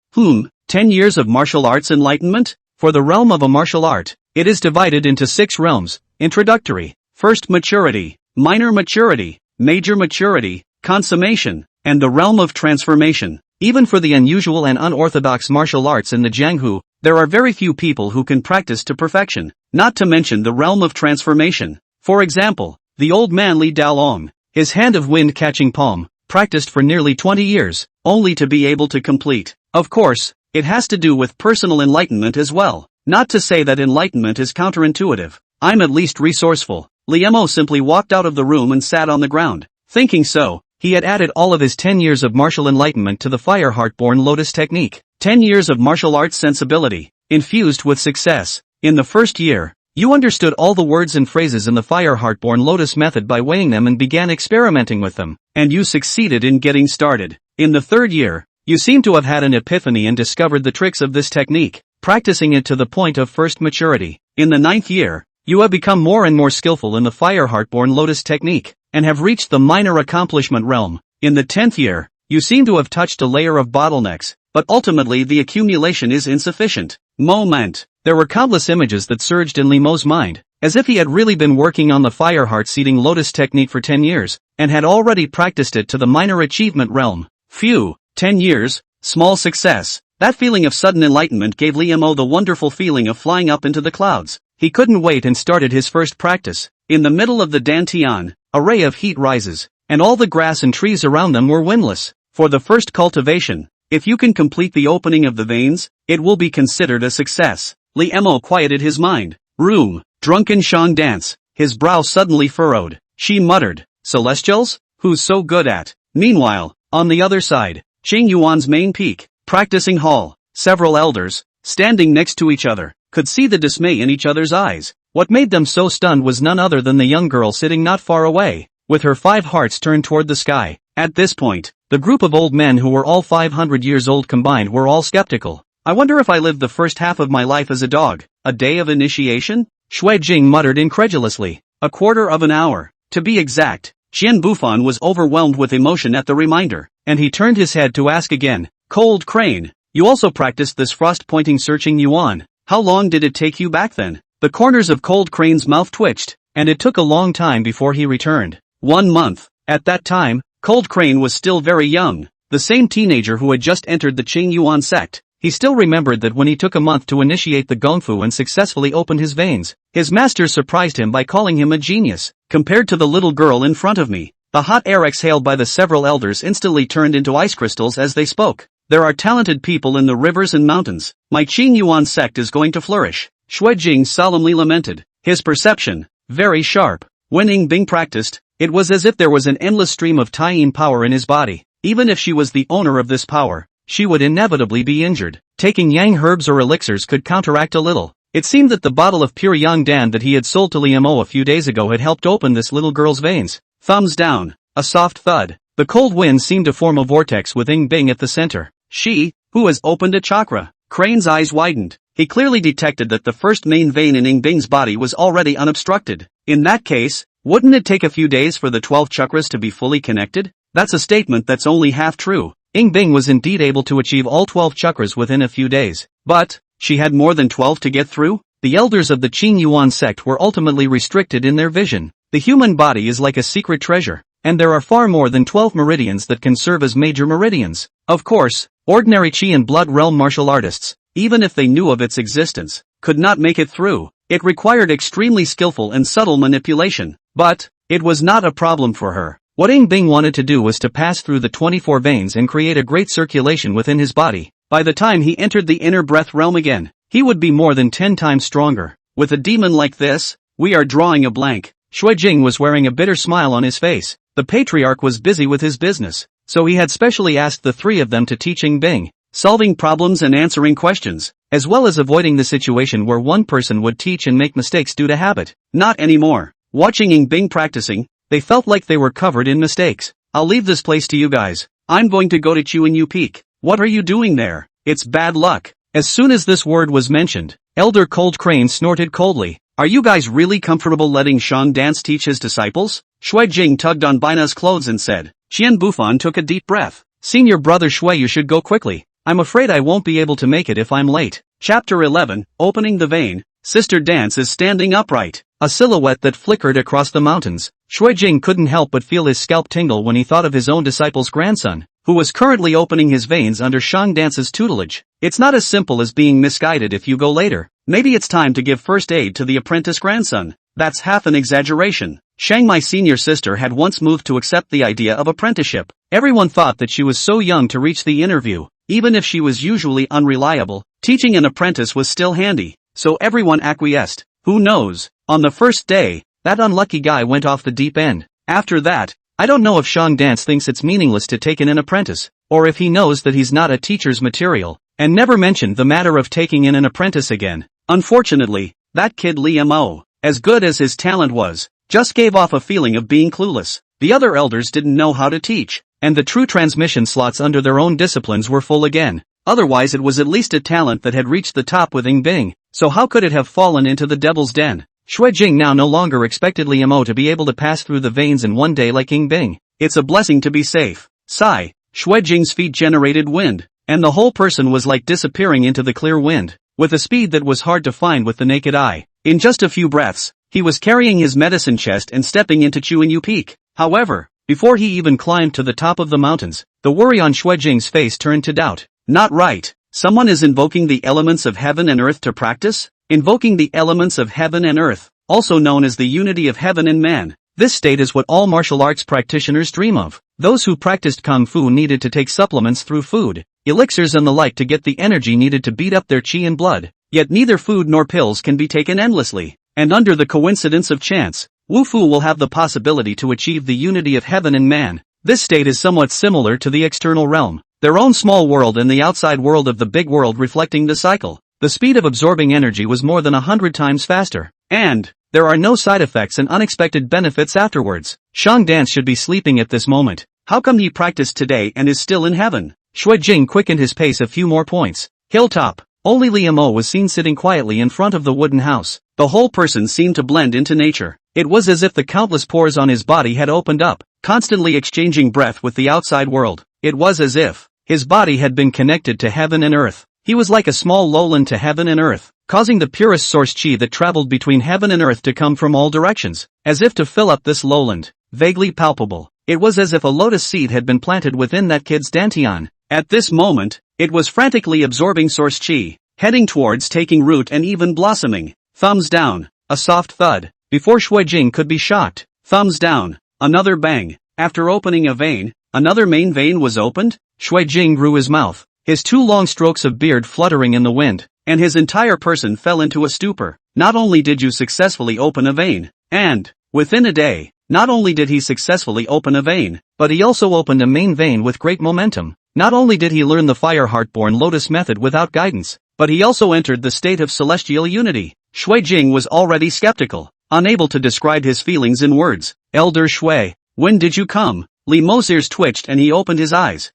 10 years of martial arts enlightenment? For the realm of a martial art, it is divided into 6 realms. Introductory, first maturity, minor maturity, major maturity, consummation, and the realm of transformation. Even for the unusual and unorthodox martial arts in the Jianghu, there are very few people who can practice to perfection, not to mention the realm of transformation. For example, the old man Li Daolong, his hand of wind-catching palm, practiced for nearly 20 years, only to be able to complete. Of course, it has to do with personal enlightenment as well. Not to say that enlightenment is counterintuitive. I'm at least resourceful. Liam simply walked out of the room and sat on the ground. Thinking so, he had added all of his 10 years of martial enlightenment to the Fire Heartborn Lotus technique. 10 years of martial arts sensibility, infused with success. In the first year, you understood all the words and phrases in the Fire Heartborn Lotus method by weighing them and began experimenting with them, and you succeeded in getting started. In the third year, you seem to have had an epiphany and discovered the tricks of this technique, practicing it to the point of first maturity. In the 9th year, you have become more and more skillful in the Fire Heartborn Lotus technique, and have reached the minor accomplishment realm. In the 10th year, you seem to have touched a layer of bottlenecks, but ultimately the accumulation is insufficient. Moment. There were countless images that surged in Limo's mind, as if he had really been working on the Fire Heart Seeding Lotus technique for 10 years, and had already practiced it to the minor achievement realm. Phew, 10 years, small success. That feeling of sudden enlightenment gave Liam the wonderful feeling of flying up into the clouds. He couldn't wait and started his first practice. In the middle of the Dantian, a ray of heat rises, and all the grass and trees around them were windless. For the first cultivation, if you can complete the opening of the veins, it will be considered a success. Liam quieted his mind. Room, drunken Shangdance, his brow suddenly furrowed. She muttered, Celestials? Who's so good at? Meanwhile, on the other side, Qing Yuan's main peak, practicing hall, several elders, standing next to each other, could see the dismay in each other's eyes. What made them so stunned was none other than the young girl sitting not far away, with her 5 hearts turned toward the sky. At this point, the group of old men who were all 500 years old combined were all skeptical. I wonder if I lived the first half of my life as a dog. A day of initiation? Shui Jing muttered incredulously. A quarter of an hour. To be exact, Qian Bufan was overwhelmed with emotion at the reminder, and he turned his head to ask again, Cold Crane, You also practiced this frost-pointing searching yuan. How long did it take you back then? The corners of Cold Crane's mouth twitched, and it took a long time before he returned. 1 month. At that time, Cold Crane was still very young, the same teenager who had just entered the Qing Yuan sect. He still remembered that when he took a month to initiate the Gongfu and successfully opened his veins, his master surprised him by calling him a genius. Compared to the little girl in front of me, the hot air exhaled by the several elders instantly turned into ice crystals as they spoke. There are talented people in the rivers and mountains. My Qing Yuan sect is going to flourish. Shui Jing solemnly lamented, his perception very sharp. When Ying Bing practiced, it was as if there was an endless stream of Tai-yin power in his body. Even if she was the owner of this power, she would inevitably be injured. Taking yang herbs or elixirs could counteract a little. It seemed that the bottle of pure yang dan that he had sold to Liam O a few days ago had helped open this little girl's veins. Thumbs down. A soft thud. The cold wind seemed to form a vortex with Ying Bing at the center. She, who has opened a chakra. Crane's eyes widened. He clearly detected that the first main vein in Ying Bing's body was already unobstructed. In that case, wouldn't it take a few days for the 12 chakras to be fully connected? That's a statement that's only half true. Ying Bing was indeed able to achieve all 12 chakras within a few days. But, she had more than 12 to get through? The elders of the Qing Yuan sect were ultimately restricted in their vision. The human body is like a secret treasure, and there are far more than 12 meridians that can serve as major meridians. Of course, ordinary Qi and Blood Realm martial artists, even if they knew of its existence, could not make it through. It required extremely skillful and subtle manipulation, but it was not a problem for her. What Ying Bing wanted to do was to pass through the 24 veins and create a great circulation within his body. By the time he entered the inner breath realm again, he would be more than 10 times stronger. With a demon like this, we are drawing a blank. Shui Jing was wearing a bitter smile on his face. The patriarch was busy with his business, so he had specially asked the three of them to teach Ying Bing, solving problems and answering questions, as well as avoiding the situation where one person would teach and make mistakes due to habit. Not anymore. Watching Ying Bing practicing, they felt like they were covered in mistakes. I'll leave this place to you guys. I'm going to go to Chuanyu Peak. What are you doing there? It's bad luck. As soon as this word was mentioned, Elder Cold Crane snorted coldly. Are you guys really comfortable letting Shang Dance teach his disciples? Shui Jing tugged on Bina's clothes and said. Qian Bufan took a deep breath. Senior brother Shui, you should go quickly. I'm afraid I won't be able to make it if I'm late. Chapter 11, Opening the Vein. Sister Dance is standing upright. A silhouette that flickered across the mountains. Shui Jing couldn't help but feel his scalp tingle when he thought of his own disciple's grandson, who was currently opening his veins under Shang Dance's tutelage. It's not as simple as being misguided if you go later. Maybe it's time to give first aid to the apprentice grandson. That's half an exaggeration. Shang, my senior sister, had once moved to accept the idea of apprenticeship. Everyone thought that she was so young to reach the interview. Even if she was usually unreliable, teaching an apprentice was still handy, so everyone acquiesced. Who knows? On the first day, that unlucky guy went off the deep end. After that, I don't know if Shang Dance thinks it's meaningless to take in an apprentice, or if he knows that he's not a teacher's material, and never mentioned the matter of taking in an apprentice again. Unfortunately, that kid Li Mo, as good as his talent was, just gave off a feeling of being clueless. The other elders didn't know how to teach, and the true transmission slots under their own disciplines were full again. Otherwise it was at least a talent that had reached the top with Ying Bing, so how could it have fallen into the devil's den? Shui Jing now no longer expected Li Mo to be able to pass through the veins in one day like Ying Bing. It's a blessing to be safe. Sigh. Shui Jing's feet generated wind, and the whole person was like disappearing into the clear wind, with a speed that was hard to find with the naked eye. In just a few breaths, he was carrying his medicine chest and stepping into Chuanyu Peak. However, before he even climbed to the top of the mountains, the worry on Shui Jing's face turned to doubt. Not right. Someone is invoking the elements of heaven and earth to practice? Invoking the elements of heaven and earth, also known as the unity of heaven and man. This state is what all martial arts practitioners dream of. Those who practiced kung fu needed to take supplements through food, elixirs and the like to get the energy needed to beat up their qi and blood. Yet neither food nor pills can be taken endlessly. And under the coincidence of chance, Wu Fu will have the possibility to achieve the unity of heaven and man. This state is somewhat similar to the external realm, their own small world and the outside world of the big world reflecting the cycle. The speed of absorbing energy was more than 100 times faster. And there are no side effects and unexpected benefits afterwards. Shang Dance should be sleeping at this moment. How come he practiced today and is still in heaven? Shui Jing quickened his pace a few more points. Hilltop. Only Li Mo was seen sitting quietly in front of the wooden house. The whole person seemed to blend into nature. It was as if the countless pores on his body had opened up, constantly exchanging breath with the outside world. It was as if His body had been connected to heaven and earth. He was like a small lowland to heaven and earth, causing the purest source chi that traveled between heaven and earth to come from all directions, as if to fill up this lowland. Vaguely palpable, it was as if a lotus seed had been planted within that kid's dantian. At this moment, it was frantically absorbing source chi, heading towards taking root and even blossoming. Thumbs down, a soft thud. Before Shui Jing could be shocked, thumbs down, another bang. After opening a vein, another main vein was opened. Shui Jing grew his mouth, his 2 long strokes of beard fluttering in the wind, and his entire person fell into a stupor. Not only did you successfully open a vein, and, within a day, not only did he successfully open a vein, but he also opened a main vein with great momentum. Not only did he learn the Fire Heartborn Lotus method without guidance, but he also entered the state of celestial unity. Shui Jing was already skeptical, unable to describe his feelings in words. Elder Shui, when did you come? Li Mo's ears twitched and he opened his eyes.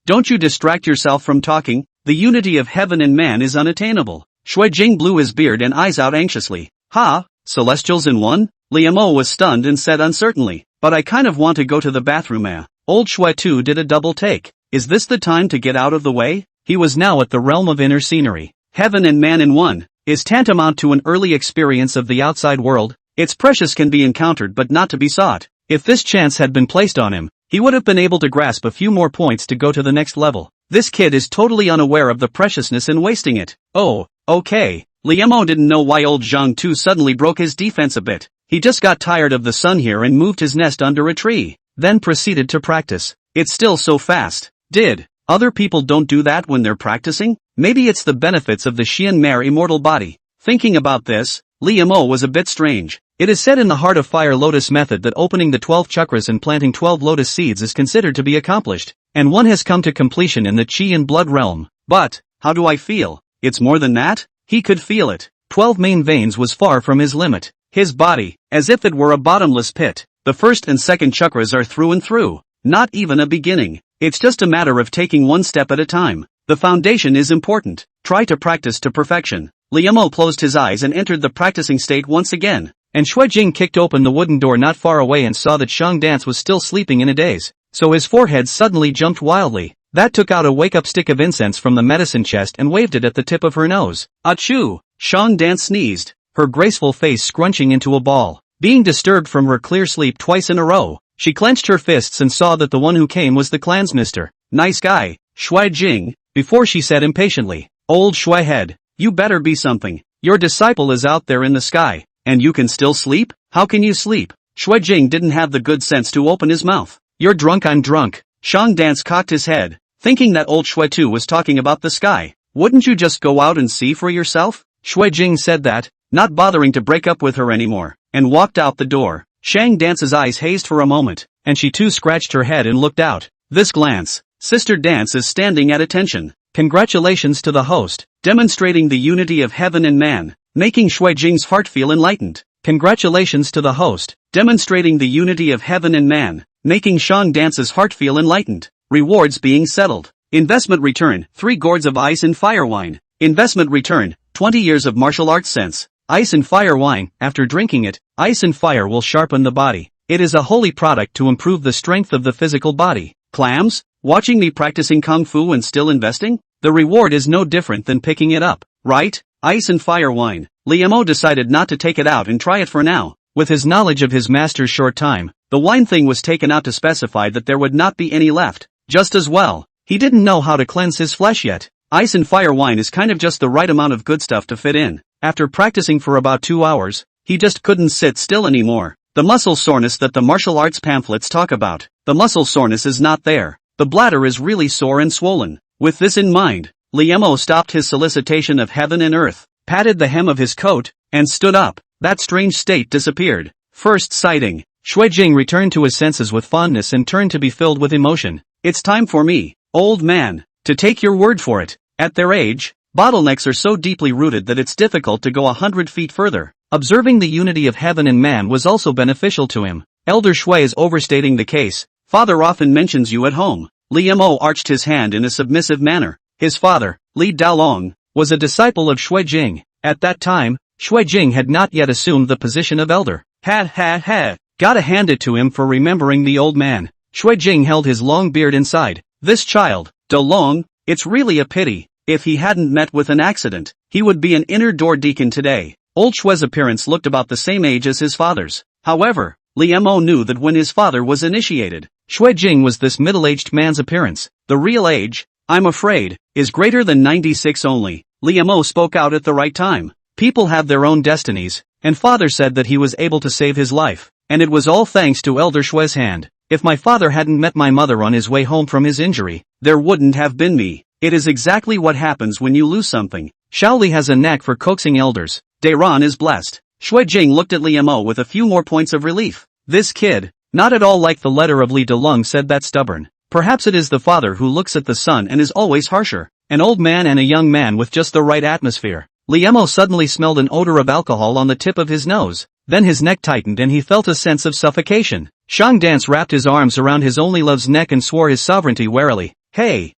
Don't you distract yourself from talking, the unity of heaven and man is unattainable. Shui Jing blew his beard and eyes out anxiously. Ha, celestials in one? Li Mo was stunned and said uncertainly, but I kind of want to go to the bathroom. Old Shui too did a double take. Is this the time to get out of the way? He was now at the realm of inner scenery. Heaven and man in one is tantamount to an early experience of the outside world. Its precious can be encountered but not to be sought. If this chance had been placed on him, he would have been able to grasp a few more points to go to the next level. This kid is totally unaware of the preciousness in wasting it. Oh, okay. Liemo didn't know why old Zhang Tu suddenly broke his defense a bit. He just got tired of the sun here and moved his nest under a tree, then proceeded to practice. It's still so fast. Did other people don't do that when they're practicing? Maybe it's the benefits of the Xian Mare immortal body. Thinking about this, Liemo was a bit strange. It is said in the Heart of Fire Lotus method that opening the 12 chakras and planting 12 lotus seeds is considered to be accomplished, and one has come to completion in the Qi and Blood realm. But, how do I feel? It's more than that? He could feel it. 12 main veins was far from his limit. His body, as if it were a bottomless pit. The first and second chakras are through and through. Not even a beginning. It's just a matter of taking one step at a time. The foundation is important. Try to practice to perfection. Liemo closed his eyes and entered the practicing state once again. And Shui Jing kicked open the wooden door not far away and saw that Shang Dance was still sleeping in a daze. So his forehead suddenly jumped wildly. That took out a wake-up stick of incense from the medicine chest and waved it at the tip of her nose. Achoo! Shang Dance sneezed, her graceful face scrunching into a ball. Being disturbed from her clear sleep twice in a row, she clenched her fists and saw that the one who came was the clansmister. Nice guy, Shui Jing, before she said impatiently. Old Shui head, you better be something. Your disciple is out there in the sky, and you can still sleep? How can you sleep? Shui Jing didn't have the good sense to open his mouth. You're drunk, I'm drunk. Shang Dance cocked his head, thinking that old Shui too was talking about the sky. Wouldn't you just go out and see for yourself? Shui Jing said that, not bothering to break up with her anymore, and walked out the door. Shang Dance's eyes hazed for a moment, and she too scratched her head and looked out. This glance, Sister Dance is standing at attention. Congratulations to the host, demonstrating the unity of heaven and man, making Shui Jing's heart feel enlightened. Congratulations to the host, demonstrating the unity of heaven and man, making Shang Dance's heart feel enlightened. Rewards being settled. Investment return, 3 gourds of ice and fire wine. Investment return, 20 years of martial arts sense. Ice and fire wine, after drinking it, ice and fire will sharpen the body. It is a holy product to improve the strength of the physical body. Clams? Watching me practicing kung fu and still investing? The reward is no different than picking it up, right? Ice and fire wine. Liemo decided not to take it out and try it for now. With his knowledge of his master's short time, the wine thing was taken out to specify that there would not be any left. Just as well, he didn't know how to cleanse his flesh yet. Ice and fire wine is kind of just the right amount of good stuff to fit in. After practicing for about 2 hours, he just couldn't sit still anymore. The muscle soreness that the martial arts pamphlets talk about, the muscle soreness is not there. The bladder is really sore and swollen. With this in mind, Liemo stopped his solicitation of heaven and earth, patted the hem of his coat, and stood up. That strange state disappeared. First sighting, Shui Jing returned to his senses with fondness and turned to be filled with emotion. It's time for me, old man, to take your word for it. At their age, bottlenecks are so deeply rooted that it's difficult to go 100 feet further. Observing the unity of heaven and man was also beneficial to him. Elder Shui is overstating the case. Father often mentions you at home. Liemo arched his hand in a submissive manner. His father, Li Daolong, was a disciple of Shui Jing. At that time, Shui Jing had not yet assumed the position of elder. Ha. Gotta hand it to him for remembering the old man. Shui Jing held his long beard inside. This child, Long, it's really a pity. If he hadn't met with an accident, he would be an inner door deacon today. Old Shue's appearance looked about the same age as his father's. However, Li Mo knew that when his father was initiated, Shui Jing was this middle-aged man's appearance. The real age, I'm afraid, is greater than 96 only. Li Mo spoke out at the right time. People have their own destinies, and father said that he was able to save his life, and it was all thanks to Elder Shue's hand. If my father hadn't met my mother on his way home from his injury, there wouldn't have been me. It is exactly what happens when you lose something. Shaoli has a knack for coaxing elders. Dairon is blessed. Shui Jing looked at Li Mo with a few more points of relief. This kid, not at all like the letter of Li Delong, said that stubborn. Perhaps it is the father who looks at the son and is always harsher. An old man and a young man with just the right atmosphere. Li Mo suddenly smelled an odor of alcohol on the tip of his nose. Then his neck tightened and he felt a sense of suffocation. Shang Dance wrapped his arms around his only love's neck and swore his sovereignty warily. Hey,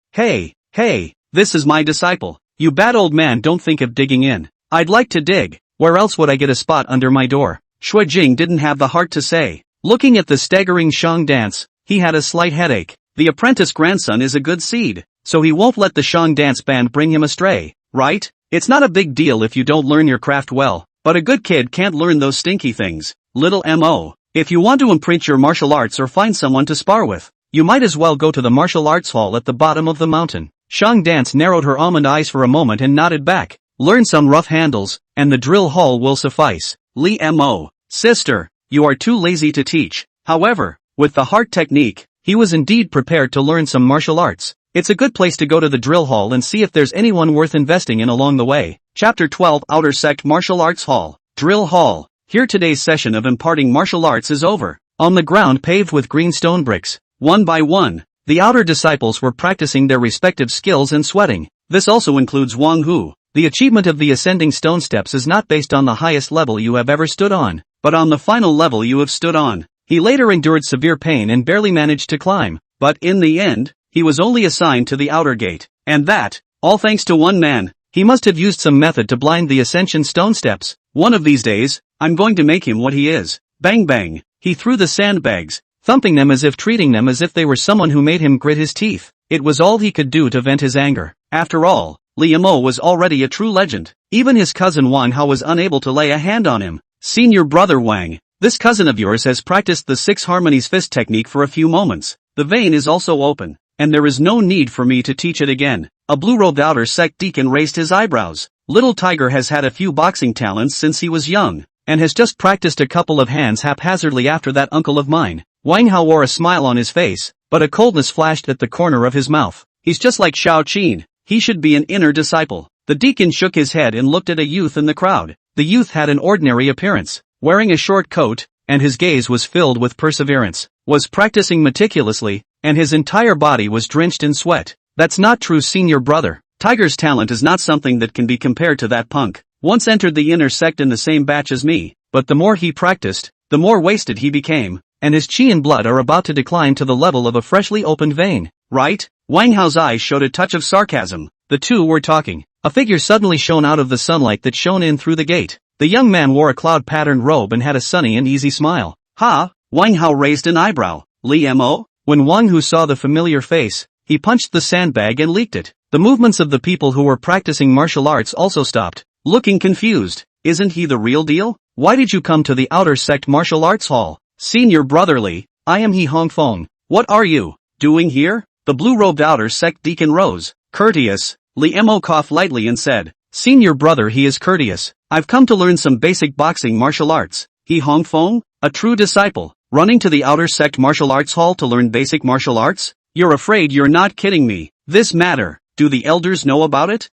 this is my disciple. You bad old man, don't think of digging in. I'd like to dig. Where else would I get a spot under my door? Shui Jing didn't have the heart to say. Looking at the staggering Shang Dance, he had a slight headache. The apprentice grandson is a good seed, so he won't let the Shang Dance band bring him astray, right? It's not a big deal if you don't learn your craft well, but a good kid can't learn those stinky things. Little Mo, if you want to imprint your martial arts or find someone to spar with, you might as well go to the martial arts hall at the bottom of the mountain. Shang Dance narrowed her almond eyes for a moment and nodded back. Learn some rough handles, and the drill hall will suffice. Li Mo, sister, you are too lazy to teach. However, with the heart technique, he was indeed prepared to learn some martial arts. It's a good place to go to the drill hall and see if there's anyone worth investing in along the way. Chapter 12, Outer Sect Martial Arts Hall. Drill Hall. Here today's session of imparting martial arts is over. On the ground paved with green stone bricks, one by one, the outer disciples were practicing their respective skills and sweating. This also includes Wang Hu. The achievement of the ascending stone steps is not based on the highest level you have ever stood on, but on the final level you have stood on. He later endured severe pain and barely managed to climb, but in the end, he was only assigned to the outer gate, and that, all thanks to one man. He must have used some method to blind the ascension stone steps. One of these days, I'm going to make him what he is. Bang bang, he threw the sandbags, thumping them as if treating them as if they were someone who made him grit his teeth. It was all he could do to vent his anger. After all, Li Mo was already a true legend. Even his cousin Wang Hao was unable to lay a hand on him. Senior brother Wang, this cousin of yours has practiced the 6 harmonies fist technique for a few moments. The vein is also open, and there is no need for me to teach it again. A blue-robed outer sect deacon raised his eyebrows. Little Tiger has had a few boxing talents since he was young, and has just practiced a couple of hands haphazardly after that uncle of mine. Wang Hao wore a smile on his face, but a coldness flashed at the corner of his mouth. He's just like Xiao Qin. He should be an inner disciple. The deacon shook his head and looked at a youth in the crowd. The youth had an ordinary appearance, wearing a short coat, and his gaze was filled with perseverance, was practicing meticulously, and his entire body was drenched in sweat. That's not true, senior brother. Tiger's talent is not something that can be compared to that punk. Once entered the inner sect in the same batch as me, but the more he practiced, the more wasted he became, and his chi and blood are about to decline to the level of a freshly opened vein, right? Wang Hao's eyes showed a touch of sarcasm. The two were talking. A figure suddenly shone out of the sunlight that shone in through the gate. The young man wore a cloud-patterned robe and had a sunny and easy smile. Ha! Wang Hao raised an eyebrow. Li Mo? When Wang Hu saw the familiar face, he punched the sandbag and leaked it. The movements of the people who were practicing martial arts also stopped, looking confused. Isn't he the real deal? Why did you come to the outer sect martial arts hall? Senior brotherly, I am He Hongfeng. What are you doing here? The blue-robed outer sect deacon rose. Courteous. Li Mo coughed lightly and said, Senior brother, he is courteous. I've come to learn some basic boxing martial arts. He Hongfeng? A true disciple, running to the outer sect martial arts hall to learn basic martial arts? You're afraid you're not kidding me. This matter, do the elders know about it?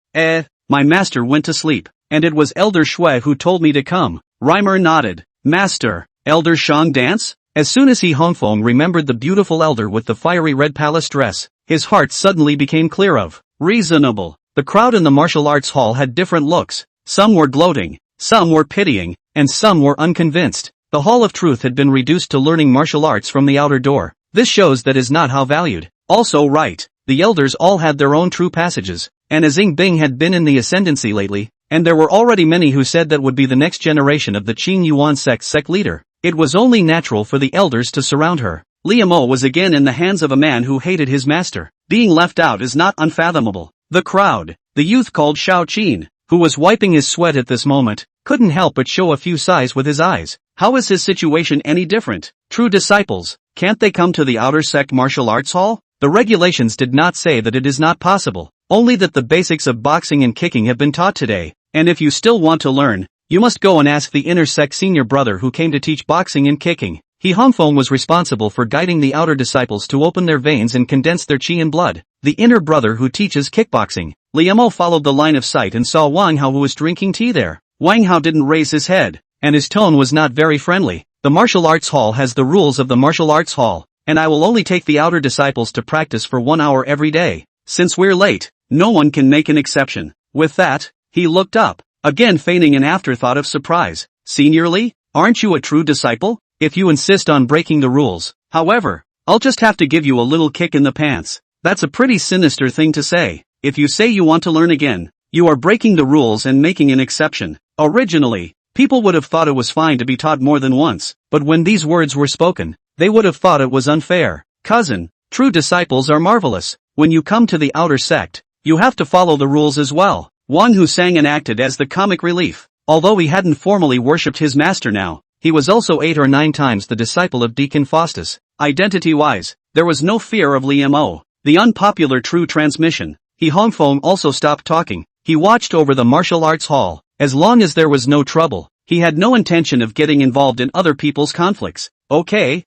My master went to sleep, and it was Elder Shui who told me to come. Reimer nodded. Master, Elder Shang Dance? As soon as He Hongfeng remembered the beautiful elder with the fiery red palace dress, his heart suddenly became clear of. Reasonable. The crowd in the martial arts hall had different looks. Some were gloating, some were pitying, and some were unconvinced. The Hall of Truth had been reduced to learning martial arts from the outer door. This shows that is not how valued. Also right, the elders all had their own true passages, and as Ying Bing had been in the ascendancy lately, and there were already many who said that would be the next generation of the Qing Yuan sect leader, it was only natural for the elders to surround her. Liu Mo was again in the hands of a man who hated his master. Being left out is not unfathomable. The crowd, the youth called Xiao Qin, who was wiping his sweat at this moment, couldn't help but show a few sighs with his eyes. How is his situation any different? True disciples, can't they come to the outer sect martial arts hall? The regulations did not say that it is not possible, only that the basics of boxing and kicking have been taught today, and if you still want to learn, you must go and ask the inner sect senior brother who came to teach boxing and kicking. He Hongfeng was responsible for guiding the outer disciples to open their veins and condense their qi and blood. The inner brother who teaches kickboxing. Liu Mo followed the line of sight and saw Wang Hao who was drinking tea there. Wang Hao didn't raise his head, and his tone was not very friendly. The martial arts hall has the rules of the martial arts hall, and I will only take the outer disciples to practice for 1 hour every day. Since we're late, no one can make an exception. With that, he looked up, again feigning an afterthought of surprise. Senior Li, aren't you a true disciple? If you insist on breaking the rules, however, I'll just have to give you a little kick in the pants. That's a pretty sinister thing to say. If you say you want to learn again, you are breaking the rules and making an exception. Originally, people would have thought it was fine to be taught more than once, but when these words were spoken, they would have thought it was unfair. Cousin, true disciples are marvelous. When you come to the outer sect, you have to follow the rules as well. Wang Hu sang and acted as the comic relief. Although he hadn't formally worshipped his master now, he was also 8 or 9 times the disciple of Deacon Faustus. Identity-wise, there was no fear of Liu Mo, the unpopular true transmission. He Hongfeng also stopped talking. He watched over the martial arts hall. As long as there was no trouble, he had no intention of getting involved in other people's conflicts. Okay,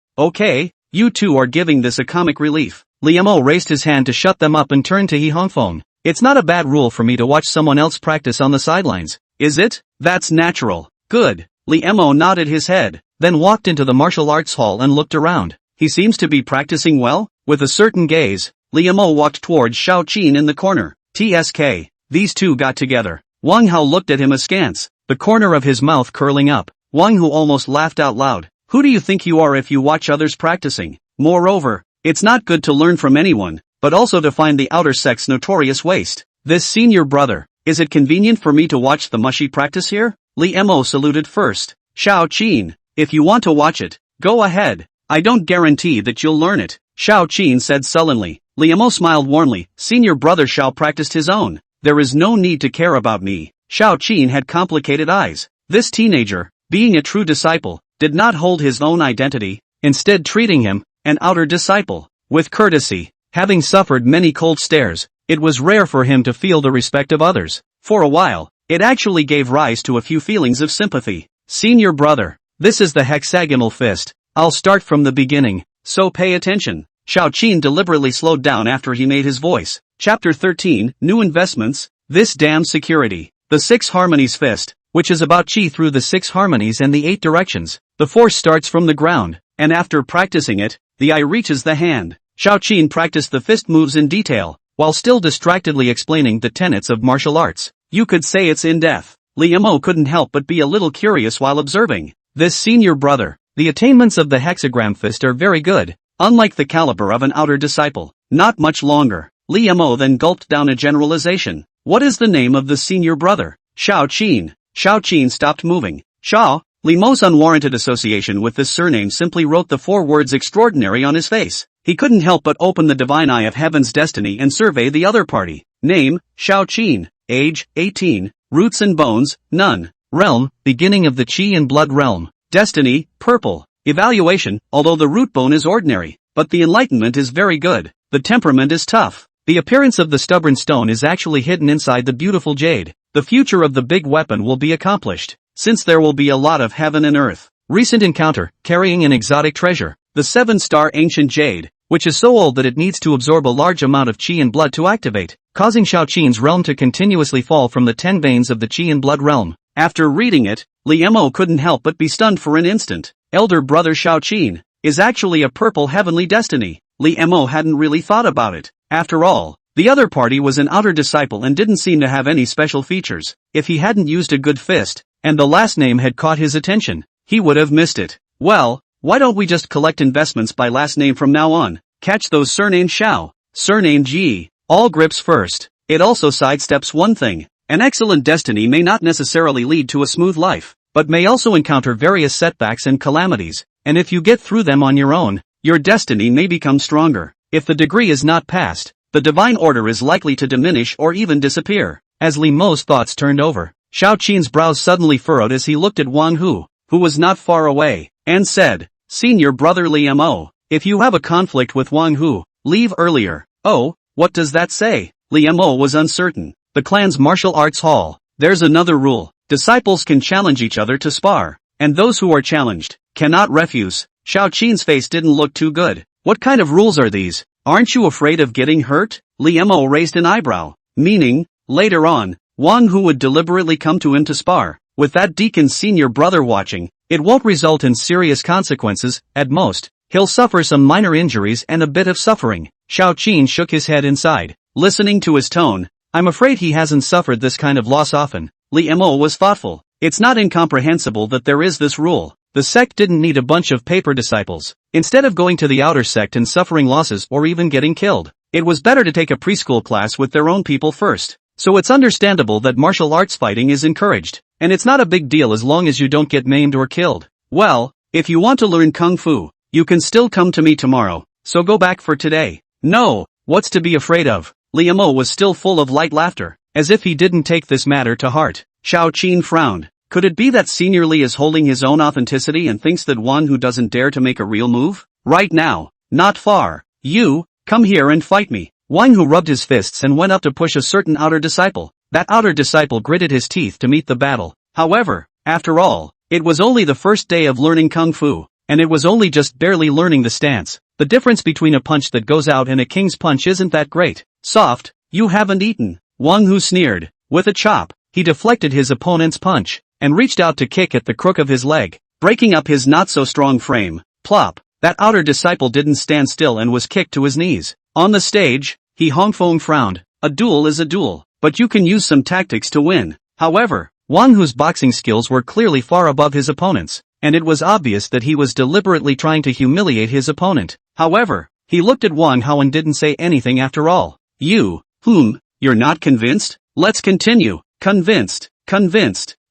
you two are giving this a comic relief. Liu Mo raised his hand to shut them up and turned to He Hongfeng. It's not a bad rule for me to watch someone else practice on the sidelines, is it? That's natural. Good. Liu Mo nodded his head, then walked into the martial arts hall and looked around. He seems to be practicing well. With a certain gaze, Liu Mo walked towards Xiao Qin in the corner. TSK. These two got together. Wang Hao looked at him askance, the corner of his mouth curling up. Wang Hu almost laughed out loud. Who do you think you are if you watch others practicing? Moreover, it's not good to learn from anyone, but also to find the outer sect's notorious waste. This senior brother, is it convenient for me to watch the mushy practice here? Liu Mo saluted first. Xiao Qin, if you want to watch it, go ahead. I don't guarantee that you'll learn it, Xiao Qin said sullenly. Liu Mo smiled warmly. Senior brother Xiao practiced his own. There is no need to care about me. Xiao Qin had complicated eyes. This teenager, being a true disciple, did not hold his own identity, instead treating him, an outer disciple, with courtesy. Having suffered many cold stares, it was rare for him to feel the respect of others. For a while, it actually gave rise to a few feelings of sympathy. Senior brother, this is the hexagonal fist. I'll start from the beginning, so pay attention. Xiao Qin deliberately slowed down after he made his voice. Chapter 13, New Investments. This damn security. The 6 harmonies fist, which is about qi through the 6 harmonies and the 8 directions. The force starts from the ground, and after practicing it, the eye reaches the hand. Xiao Qin practiced the fist moves in detail, while still distractedly explaining the tenets of martial arts. You could say it's in-depth. Liu Mo couldn't help but be a little curious while observing this senior brother. The attainments of the hexagram fist are very good, unlike the caliber of an outer disciple. Not much longer. Liu Mo then gulped down a generalization. What is the name of the senior brother? Xiao Qin. Xiao Qin stopped moving. Xiao. Liu Mo's unwarranted association with this surname simply wrote the 4 words extraordinary on his face. He couldn't help but open the divine eye of heaven's destiny and survey the other party. Name, Xiao Qin. Age, 18. Roots and bones, none. Realm, beginning of the qi and blood realm. Destiny, purple. Evaluation, although the root bone is ordinary, but the enlightenment is very good. The temperament is tough. The appearance of the stubborn stone is actually hidden inside the beautiful jade. The future of the big weapon will be accomplished, since there will be a lot of heaven and earth. Recent encounter, carrying an exotic treasure. The 7-star ancient jade, which is so old that it needs to absorb a large amount of qi and blood to activate, causing Xiao Qin's realm to continuously fall from the 10 veins of the qi and blood realm. After reading it, Liu Mo couldn't help but be stunned for an instant. Elder brother Xiao Qin is actually a purple heavenly destiny. Liu Mo hadn't really thought about it. After all, the other party was an outer disciple and didn't seem to have any special features. If he hadn't used a good fist, and the last name had caught his attention, he would have missed it. Well, why don't we just collect investments by last name from now on? Catch those surname Xiao, surname Ji, all grips first. It also sidesteps one thing. An excellent destiny may not necessarily lead to a smooth life, but may also encounter various setbacks and calamities, and if you get through them on your own, your destiny may become stronger. If the degree is not passed, the divine order is likely to diminish or even disappear. As Li Mo's thoughts turned over, Xiao Qin's brows suddenly furrowed as he looked at Wang Hu, who was not far away, and said, Senior brother Li Mo, if you have a conflict with Wang Hu, leave earlier. Oh, what does that say? Li Mo was uncertain. The clan's martial arts hall. There's another rule. Disciples can challenge each other to spar, and those who are challenged cannot refuse. Xiao Qin's face didn't look too good. What kind of rules are these? Aren't you afraid of getting hurt? Li Mo raised an eyebrow. Meaning, later on, Wang Hu would deliberately come to him to spar. With that deacon's senior brother watching, it won't result in serious consequences. At most, he'll suffer some minor injuries and a bit of suffering. Xiao Qin shook his head inside. Listening to his tone, I'm afraid he hasn't suffered this kind of loss often. Li Mo was thoughtful. It's not incomprehensible that there is this rule. The sect didn't need a bunch of paper disciples. Instead of going to the outer sect and suffering losses or even getting killed, it was better to take a preschool class with their own people first. So it's understandable that martial arts fighting is encouraged. And it's not a big deal as long as you don't get maimed or killed. Well, if you want to learn kung fu, you can still come to me tomorrow. So go back for today. No, what's to be afraid of? Li Mo was still full of light laughter, as if he didn't take this matter to heart. Xiao Qin frowned. Could it be that Senior Li is holding his own authenticity and thinks that Wang Hu doesn't dare to make a real move? Right now. Not far. You, come here and fight me. Wang Hu rubbed his fists and went up to push a certain outer disciple. That outer disciple gritted his teeth to meet the battle. However, after all, it was only the first day of learning kung fu, and it was only just barely learning the stance. The difference between a punch that goes out and a king's punch isn't that great. Soft, you haven't eaten. Wang Hu sneered. With a chop, he deflected his opponent's punch, and reached out to kick at the crook of his leg, breaking up his not-so-strong frame. Plop. That outer disciple didn't stand still and was kicked to his knees. On the stage, He Hongfeng frowned. A duel is a duel, but you can use some tactics to win. However, Wang Hu's boxing skills were clearly far above his opponent's, and it was obvious that he was deliberately trying to humiliate his opponent. However, he looked at Wang Hao and didn't say anything after all. You're not convinced? Let's continue. Convinced.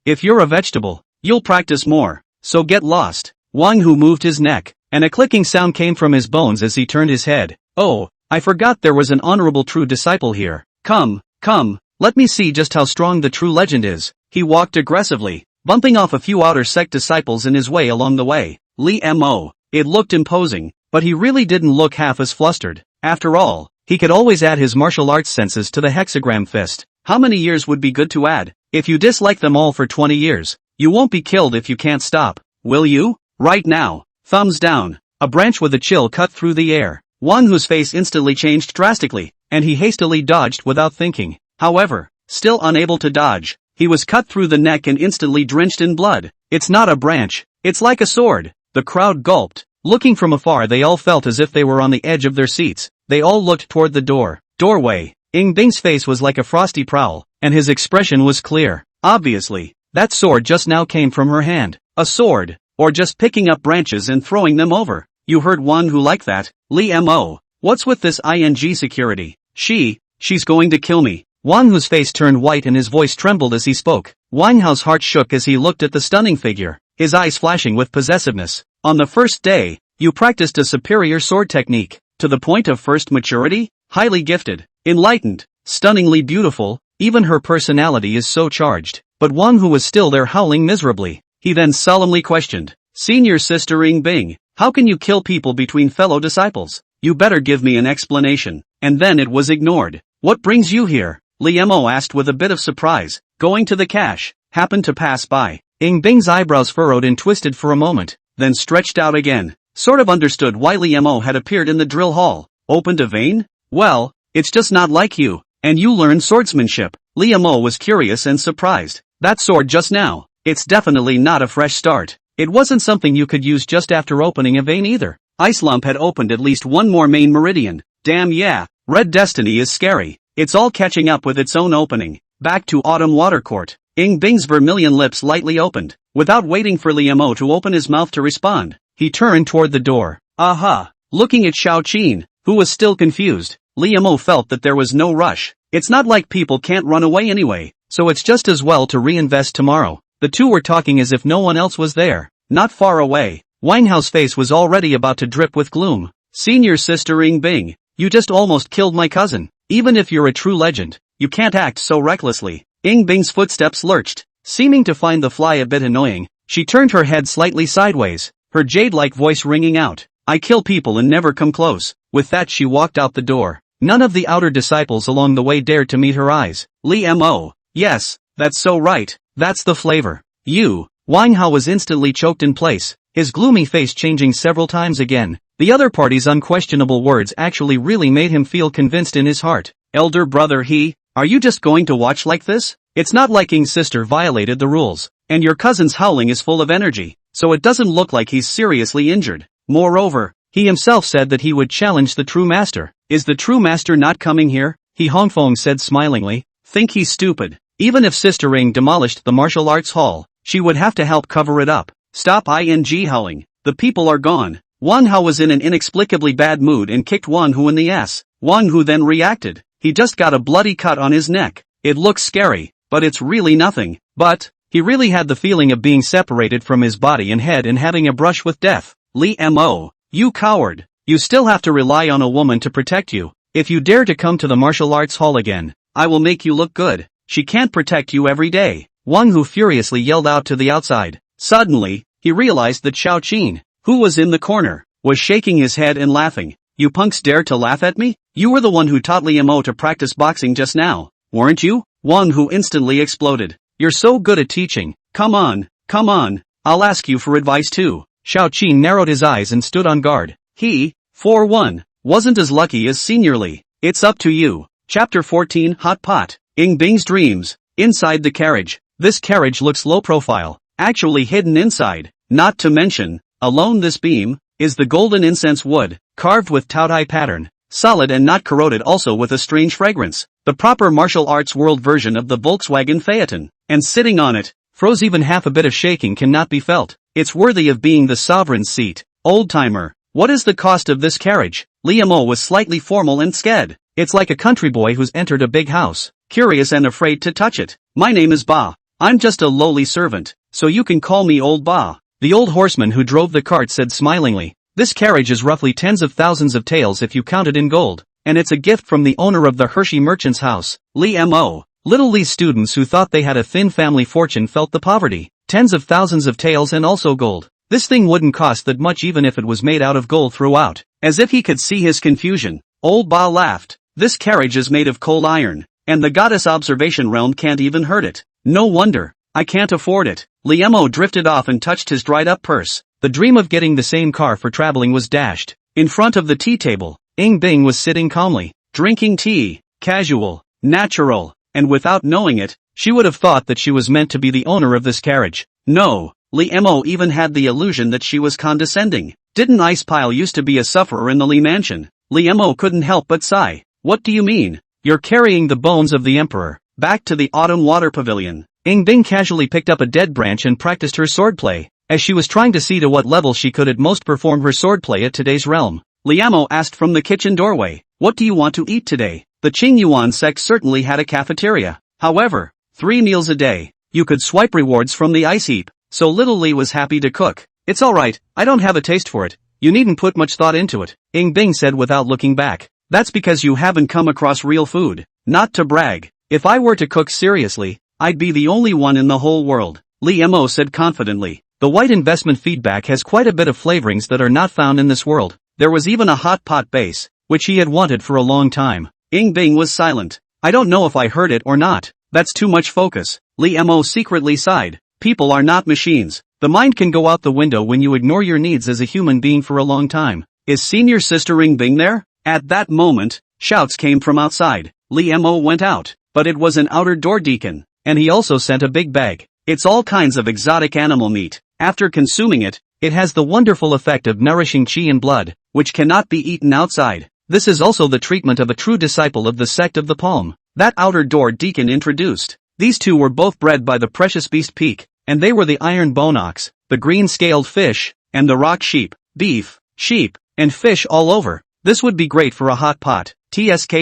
If you're a vegetable, you'll practice more, so get lost. Wang Hu moved his neck, and a clicking sound came from his bones as he turned his head. Oh, I forgot there was an honorable true disciple here. Come, let me see just how strong the true legend is. He walked aggressively, bumping off a few outer sect disciples in his way along the way. Li Mo. It looked imposing, but he really didn't look half as flustered. After all, he could always add his martial arts senses to the hexagram fist. How many years would be good to add? If you dislike them all for 20 years, you won't be killed if you can't stop, will you? Right now. Thumbs down. A branch with a chill cut through the air. Wang Hu's face instantly changed drastically, and he hastily dodged without thinking. However, still unable to dodge, he was cut through the neck and instantly drenched in blood. It's not a branch, it's like a sword. The crowd gulped. Looking from afar, they all felt as if they were on the edge of their seats. They all looked toward the doorway. Ying Bing's face was like a frosty prowl, and his expression was clear. Obviously, that sword just now came from her hand. A sword, or just picking up branches and throwing them over. You heard Wang Hu like that? Li Mo. What's with this ing security? She's going to kill me. Wang Hu's face turned white and his voice trembled as he spoke. Wang Hao's heart shook as he looked at the stunning figure, his eyes flashing with possessiveness. On the first day, you practiced a superior sword technique, to the point of first maturity? Highly gifted, enlightened, stunningly beautiful, even her personality is so charged. But Wang Hu was still there howling miserably. He then solemnly questioned, Senior Sister Ying Bing, how can you kill people between fellow disciples? You better give me an explanation. And then it was ignored. What brings you here? Li Mo asked with a bit of surprise. Going to the cache. Happened to pass by. Ying Bing's eyebrows furrowed and twisted for a moment, then stretched out again. Sort of understood why Li Mo had appeared in the drill hall. Opened a vein? Well, it's just not like you. And you learned swordsmanship. Li Mo was curious and surprised. That sword just now. It's definitely not a fresh start. It wasn't something you could use just after opening a vein either. Ice Lump had opened at least one more main meridian. Damn yeah, Red Destiny is scary. It's all catching up with its own opening. Back to Autumn Water Court. Ying Bing's vermilion lips lightly opened. Without waiting for Li Mo to open his mouth to respond, he turned toward the door. Aha! Looking at Xiao Qin, who was still confused, Li Mo felt that there was no rush. It's not like people can't run away anyway, so it's just as well to reinvest tomorrow. The two were talking as if no one else was there. Not far away, Wang Hao's face was already about to drip with gloom. Senior sister Ing Bing, you just almost killed my cousin. Even if you're a true legend, you can't act so recklessly. Ing Bing's footsteps lurched. Seeming to find the fly a bit annoying, she turned her head slightly sideways, her jade-like voice ringing out. I kill people and never come close. With that she walked out the door. None of the outer disciples along the way dared to meet her eyes. Li Mo. Yes, that's so right. That's the flavor. You. Wang Hao was instantly choked in place, his gloomy face changing several times again. The other party's unquestionable words actually really made him feel convinced in his heart. Elder brother are you just going to watch like this? It's not like Ing's sister violated the rules, and your cousin's howling is full of energy, so it doesn't look like he's seriously injured. Moreover, he himself said that he would challenge the true master. Is the true master not coming here? He Hongfeng said smilingly. Think he's stupid. Even if Sister Ing demolished the martial arts hall, she would have to help cover it up. Stop ing howling. The people are gone. Wang Hao was in an inexplicably bad mood and kicked Wang Hu in the ass. Wang Hu then reacted. He just got a bloody cut on his neck. It looks scary, but it's really nothing. But he really had the feeling of being separated from his body and head and having a brush with death. Li Mo. You coward. You still have to rely on a woman to protect you. If you dare to come to the martial arts hall again, I will make you look good. She can't protect you every day. Wang Hu furiously yelled out to the outside. Suddenly, he realized that Xiao Qin, who was in the corner, was shaking his head and laughing. You punks dare to laugh at me? You were the one who taught Li Mo to practice boxing just now, weren't you? Wang Hu instantly exploded. You're so good at teaching. Come on, I'll ask you for advice too. Xiao Qin narrowed his eyes and stood on guard. He, for one, wasn't as lucky as Senior Li. It's up to you. Chapter 14 Hot Pot. Ing Bing's dreams. Inside the carriage. This carriage looks low profile, actually hidden inside. Not to mention, alone this beam, is the golden incense wood, carved with Taodai pattern, solid and not corroded, also with a strange fragrance. The proper martial arts world version of the Volkswagen Phaeton. And sitting on it, froze even half a bit of shaking cannot be felt. It's worthy of being the sovereign's seat. Old-timer. What is the cost of this carriage? Li Mo was slightly formal and scared. It's like a country boy who's entered a big house, curious and afraid to touch it. My name is Ba. I'm just a lowly servant, so you can call me Old Ba. The old horseman who drove the cart said smilingly. This carriage is roughly tens of thousands of taels if you count it in gold, and it's a gift from the owner of the Hershey merchant's house. Li Mo. Little Li's students who thought they had a thin family fortune felt the poverty. Tens of thousands of taels and also gold. This thing wouldn't cost that much even if it was made out of gold throughout. As if he could see his confusion, Old Ba laughed. This carriage is made of cold iron, and the goddess observation realm can't even hurt it. No wonder. I can't afford it. Li Mo drifted off and touched his dried up purse. The dream of getting the same car for traveling was dashed. In front of the tea table, Ing Bing was sitting calmly, drinking tea, casual, natural, and without knowing it, she would have thought that she was meant to be the owner of this carriage. No, Li Mo even had the illusion that she was condescending. Didn't Ice Pile used to be a sufferer in the Li mansion? Li Mo couldn't help but sigh. What do you mean? You're carrying the bones of the emperor back to the autumn water pavilion. Ing Bing casually picked up a dead branch and practiced her swordplay, as she was trying to see to what level she could at most perform her swordplay at today's realm. Li Mo asked from the kitchen doorway, what do you want to eat today? The Qing Yuan sect certainly had a cafeteria. However, 3 meals a day. You could swipe rewards from the ice heap, so little Li was happy to cook. It's alright, I don't have a taste for it. You needn't put much thought into it, Ing Bing said without looking back. That's because you haven't come across real food. Not to brag. If I were to cook seriously, I'd be the only one in the whole world, Li Mo said confidently. The white investment feedback has quite a bit of flavorings that are not found in this world. There was even a hot pot base, which he had wanted for a long time. Ing Bing was silent. I don't know if I heard it or not. That's too much focus. Li Mo secretly sighed. People are not machines. The mind can go out the window when you ignore your needs as a human being for a long time. Is senior sister Ing Bing there? At that moment, shouts came from outside. Li Mo went out, but it was an outer door deacon, and he also sent a big bag. It's all kinds of exotic animal meat. After consuming it, it has the wonderful effect of nourishing qi and blood, which cannot be eaten outside. This is also the treatment of a true disciple of the sect of the palm. That outer door deacon introduced. These two were both bred by the precious beast Peak, and they were the iron bone ox, the green-scaled fish, and the rock sheep, beef, sheep, and fish all over. This would be great for a hot pot. TSK.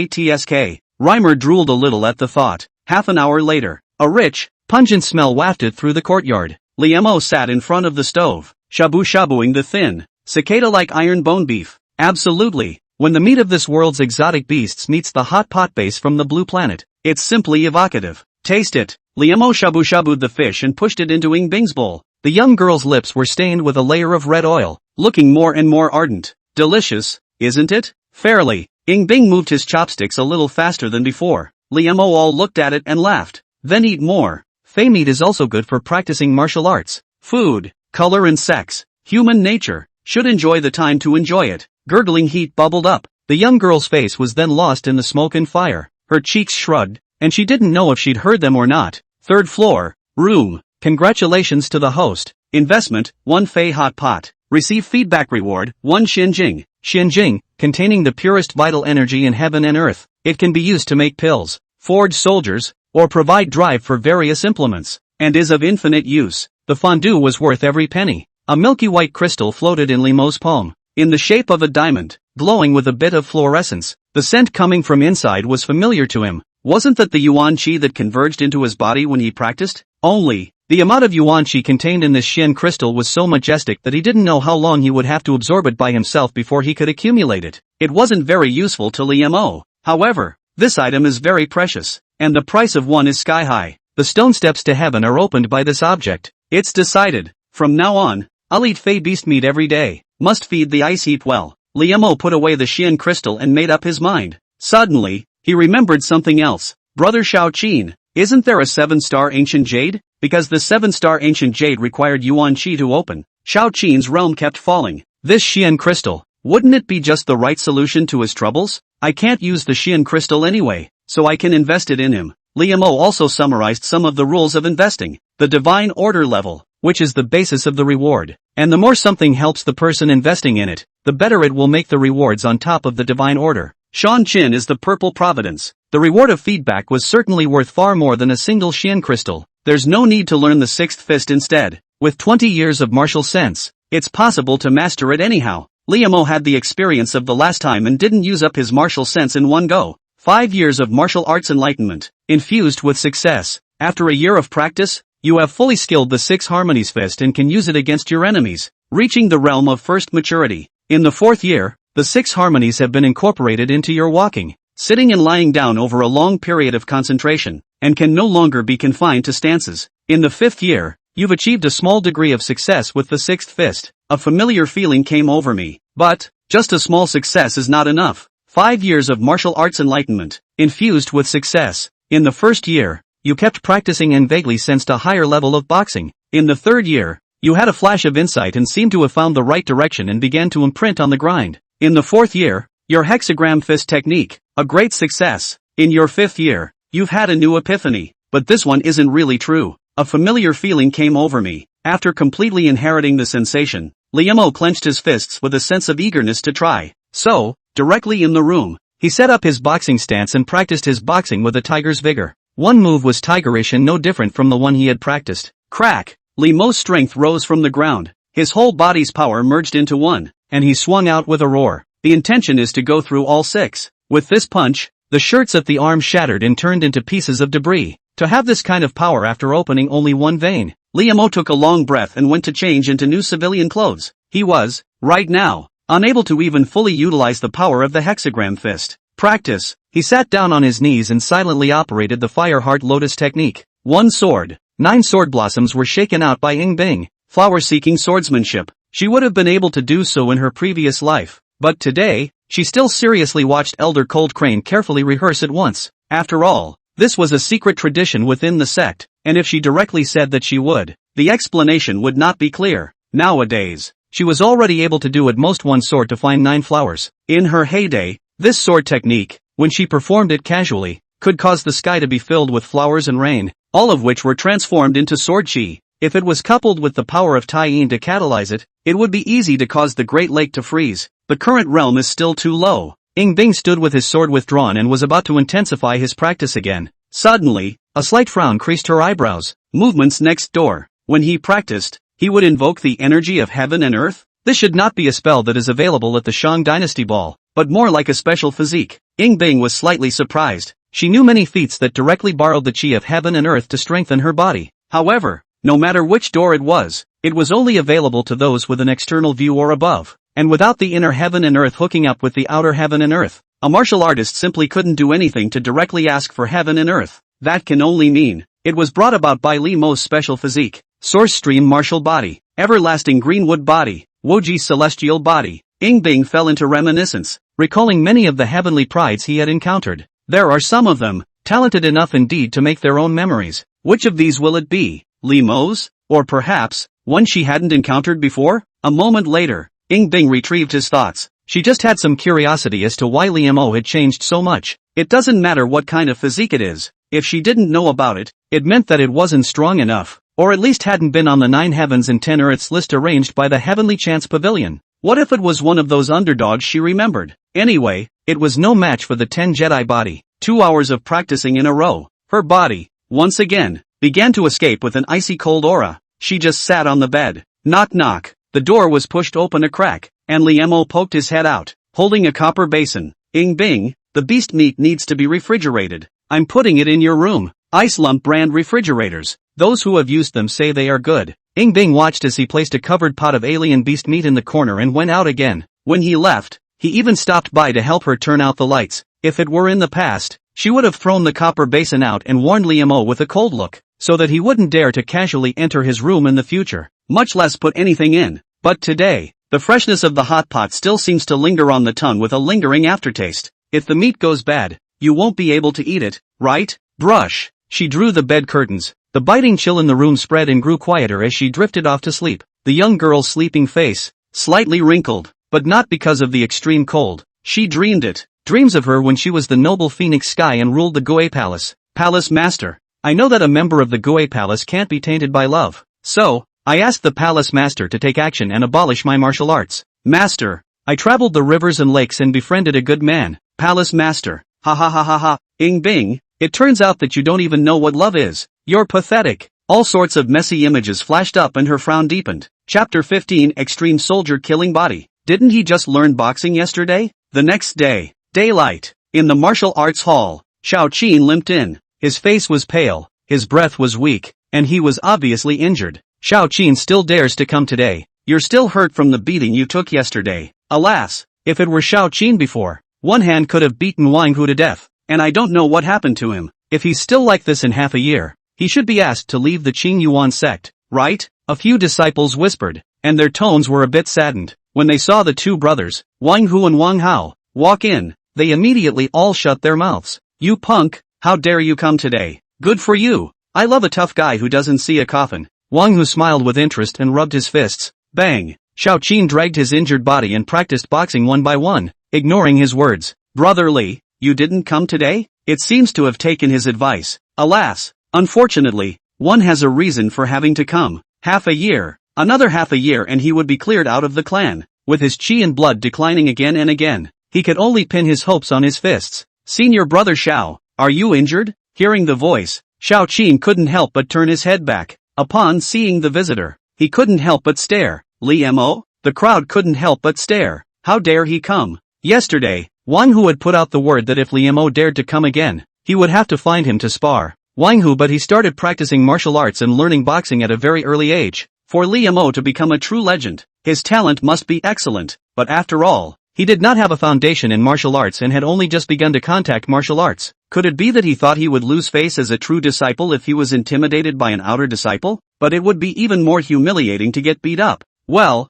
Reimer drooled a little at the thought. Half an hour later, a rich, pungent smell wafted through the courtyard. Li Mo sat in front of the stove. shabu-shabuing the thin, cicada-like iron bone beef. Absolutely. When the meat of this world's exotic beasts meets the hot pot base from the blue planet, it's simply evocative. Taste it. Liemo shabu-shabued the fish and pushed it into Yingbing's bowl. The young girl's lips were stained with a layer of red oil, looking more and more ardent. Delicious, isn't it? Fairly. Yingbing moved his chopsticks a little faster than before. Liemo all looked at it and laughed. Then eat more. Fey meat is also good for practicing martial arts. Food, color and sex. Human nature should enjoy the time to enjoy it. Gurgling heat bubbled up. The young girl's face was then lost in the smoke and fire. Her cheeks shrugged, and she didn't know if she'd heard them or not. Third floor, room. Congratulations to the host. Investment, 1 Fey hot pot. Receive feedback reward, 1 Xinjing. Xinjing, containing the purest vital energy in heaven and earth. It can be used to make pills, forge soldiers, or provide drive for various implements, and is of infinite use. The fondue was worth every penny. A milky white crystal floated in Limo's palm, in the shape of a diamond, glowing with a bit of fluorescence. The scent coming from inside was familiar to him. Wasn't that the yuan qi that converged into his body when he practiced? Only, the amount of yuan qi contained in this Xian crystal was so majestic that he didn't know how long he would have to absorb it by himself before he could accumulate it. It wasn't very useful to Liemo. However, this item is very precious, and the price of one is sky high. The stone steps to heaven are opened by this object. It's decided. From now on, I'll eat Fey beast meat every day. Must feed the ice heat well. Liemo put away the Xian crystal and made up his mind. Suddenly, he remembered something else. Brother Shao Qin, isn't there a 7-star ancient jade? Because the 7-star ancient jade required yuan qi to open, Shao Qin's realm kept falling. This Xian crystal, wouldn't it be just the right solution to his troubles? I can't use the Xian crystal anyway, so I can invest it in him. Liemo also summarized some of the rules of investing. The divine order level, which is the basis of the reward. And the more something helps the person investing in it, the better it will make the rewards on top of the divine order. Shan Qin is the purple providence. The reward of feedback was certainly worth far more than a single Xian crystal. There's no need to learn the sixth fist instead. With 20 years of martial sense, it's possible to master it anyhow. Liemo had the experience of the last time and didn't use up his martial sense in one go. 5 years of martial arts enlightenment, infused with success. After a year of practice, you have fully skilled the 6 harmonies fist and can use it against your enemies, reaching the realm of first maturity. In the 4th year, the 6 harmonies have been incorporated into your walking, sitting and lying down over a long period of concentration, and can no longer be confined to stances. In the 5th year, you've achieved a small degree of success with the 6th fist. A familiar feeling came over me. But, just a small success is not enough. 5 years of martial arts enlightenment, infused with success. In the 1st year, you kept practicing and vaguely sensed a higher level of boxing. In the 3rd year, you had a flash of insight and seemed to have found the right direction and began to imprint on the grind. In the 4th year, your hexagram fist technique, a great success. In your 5th year, you've had a new epiphany. But this one isn't really true. A familiar feeling came over me. After completely inheriting the sensation, Liemo clenched his fists with a sense of eagerness to try. So, directly in the room, he set up his boxing stance and practiced his boxing with a tiger's vigor. One move was tigerish and no different from the one he had practiced. Crack! Liemo's strength rose from the ground. His whole body's power merged into one, and he swung out with a roar. The intention is to go through all 6. With this punch, the shirts at the arm shattered and turned into pieces of debris. To have this kind of power after opening only one vein, Liemo took a long breath and went to change into new civilian clothes. He was, right now, unable to even fully utilize the power of the hexagram fist. Practice. He sat down on his knees and silently operated the Fireheart Lotus technique. 1 sword. 9 sword blossoms were shaken out by Yingbing. Flower-seeking swordsmanship. She would have been able to do so in her previous life. But today, she still seriously watched Elder Cold Crane carefully rehearse it once. After all, this was a secret tradition within the sect, and if she directly said that she would, the explanation would not be clear. Nowadays, she was already able to do at most 1 sword to find 9 flowers. In her heyday, this sword technique, when she performed it casually, could cause the sky to be filled with flowers and rain, all of which were transformed into sword chi. If it was coupled with the power of Tai Yin to catalyze it, it would be easy to cause the Great Lake to freeze. The current realm is still too low. Yingbing stood with his sword withdrawn and was about to intensify his practice again. Suddenly, a slight frown creased her eyebrows. Movements next door. When he practiced, he would invoke the energy of heaven and earth? This should not be a spell that is available at the Shang Dynasty Ball, but more like a special physique. Yingbing was slightly surprised. She knew many feats that directly borrowed the chi of heaven and earth to strengthen her body. However, no matter which door it was it was only available to those with an external view or above, and without the inner heaven and earth hooking up with the outer heaven and earth. A martial artist simply couldn't do anything to directly ask for heaven and earth. That can only mean it was brought about by Lee Mo's special physique, source stream martial body, everlasting greenwood body, Woji's celestial body. Ing Bing fell into reminiscence, recalling many of the heavenly prides he had encountered. There are some of them, talented enough indeed to make their own memories. Which of these will it be? Lee Mo's? Or perhaps, one she hadn't encountered before? A moment later, Ing Bing retrieved his thoughts. She just had some curiosity as to why Lee Mo had changed so much. It doesn't matter what kind of physique it is. If she didn't know about it, it meant that it wasn't strong enough, or at least hadn't been on the 9 heavens and 10 earths list arranged by the Heavenly Chance Pavilion. What if it was one of those underdogs she remembered? Anyway, it was no match for the 10 Jedi body. 2 hours of practicing in a row. Her body, once again, began to escape with an icy cold aura. She just sat on the bed. Knock knock. The door was pushed open a crack, and Liemo poked his head out, holding a copper basin. Ing Bing, the beast meat needs to be refrigerated. I'm putting it in your room. Ice Lump brand refrigerators. Those who have used them say they are good. Ing Bing watched as he placed a covered pot of alien beast meat in the corner and went out again. When he left, he even stopped by to help her turn out the lights. If it were in the past, she would have thrown the copper basin out and warned Liemo with a cold look, so that he wouldn't dare to casually enter his room in the future, much less put anything in. But today, the freshness of the hot pot still seems to linger on the tongue with a lingering aftertaste. If the meat goes bad, you won't be able to eat it, right? Brush. She drew the bed curtains. The biting chill in the room spread and grew quieter as she drifted off to sleep. The young girl's sleeping face, slightly wrinkled, but not because of the extreme cold. She dreamed it. Dreams of her when she was the noble Phoenix Sky and ruled the Gue Palace. Palace Master. I know that a member of the Gue Palace can't be tainted by love. So, I asked the Palace Master to take action and abolish my martial arts. Master. I traveled the rivers and lakes and befriended a good man. Palace Master. Ha ha ha ha ha. Ing Bing. It turns out that you don't even know what love is. You're pathetic. All sorts of messy images flashed up and her frown deepened. Chapter 15 Extreme Soldier Killing Body. Didn't he just learn boxing yesterday? The next day. Daylight. In the martial arts hall, Xiao Qin limped in. His face was pale, his breath was weak, and he was obviously injured. Xiao Qin still dares to come today. You're still hurt from the beating you took yesterday. Alas, if it were Xiao Qin before, one hand could have beaten Wang Hu to death. And I don't know what happened to him. If he's still like this in half a year, he should be asked to leave the Qing Yuan sect, right? A few disciples whispered, and their tones were a bit saddened. When they saw the two brothers, Wang Hu and Wang Hao, walk in, they immediately all shut their mouths. You punk, how dare you come today? Good for you. I love a tough guy who doesn't see a coffin. Wang Hu smiled with interest and rubbed his fists. Bang! Xiao Qin dragged his injured body and practiced boxing one by one, ignoring his words. Brother Li, you didn't come today? It seems to have taken his advice. Alas, unfortunately, one has a reason for having to come. Half a year, another half a year and he would be cleared out of the clan. With his chi and blood declining again and again, he could only pin his hopes on his fists. Senior brother Xiao, are you injured? Hearing the voice, Xiao Qin couldn't help but turn his head back. Upon seeing the visitor, he couldn't help but stare. Li Mo? The crowd couldn't help but stare. How dare he come? Yesterday, Wang Hu had put out the word that if Li Mo dared to come again, he would have to find him to spar. Wang Hu, but he started practicing martial arts and learning boxing at a very early age. For Li Mo to become a true legend, his talent must be excellent, but after all, he did not have a foundation in martial arts and had only just begun to contact martial arts. Could it be that he thought he would lose face as a true disciple if he was intimidated by an outer disciple? But it would be even more humiliating to get beat up. Well,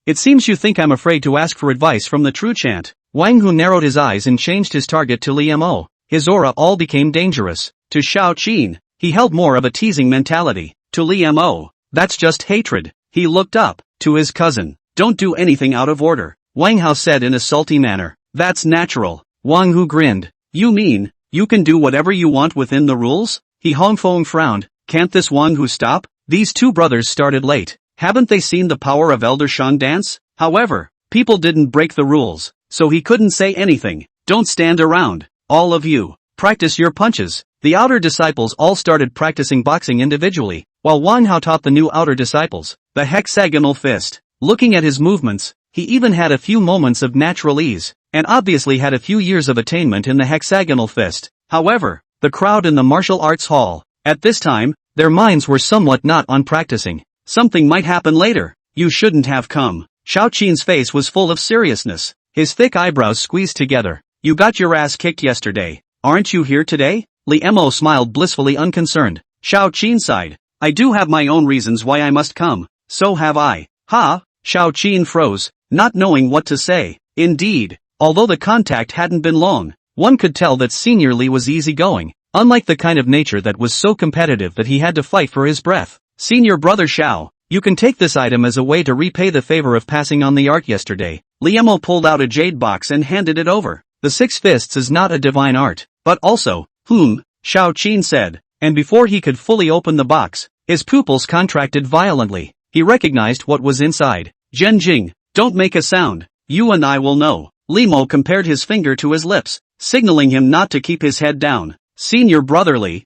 it seems you think I'm afraid to ask for advice from the true chant. Wang Hu narrowed his eyes and changed his target to Li Mo. His aura all became dangerous. To Xiao Qin, he held more of a teasing mentality. To Li Mo, that's just hatred. He looked up. To his cousin, don't do anything out of order, Wang Hao said in a salty manner. That's natural. Wang Hu grinned. You mean, you can do whatever you want within the rules? He Hongfeng frowned. Can't this Wang Hu stop? These two brothers started late. Haven't they seen the power of Elder Shang dance? However, people didn't break the rules, so he couldn't say anything. Don't stand around. All of you, practice your punches. The outer disciples all started practicing boxing individually, while Wang Hao taught the new outer disciples the hexagonal fist. Looking at his movements, he even had a few moments of natural ease, and obviously had a few years of attainment in the hexagonal fist. However, the crowd in the martial arts hall, at this time, their minds were somewhat not on practicing. Something might happen later. You shouldn't have come. Xiao Qin's face was full of seriousness. His thick eyebrows squeezed together. You got your ass kicked yesterday. Aren't you here today? Li Mo smiled blissfully unconcerned. Xiao Qin sighed. I do have my own reasons why I must come. So have I. Ha! Xiao Qin froze, not knowing what to say. Indeed, although the contact hadn't been long, one could tell that Senior Li was easygoing, unlike the kind of nature that was so competitive that he had to fight for his breath. Senior brother Xiao, you can take this item as a way to repay the favor of passing on the art yesterday. Li Mo pulled out a jade box and handed it over. The Six Fists is not a divine art, but also, Xiao Qin said, and before he could fully open the box, his pupils contracted violently. He recognized what was inside. Zhenjing, don't make a sound. You and I will know. Li Mo compared his finger to his lips, signaling him not to keep his head down. Senior brotherly,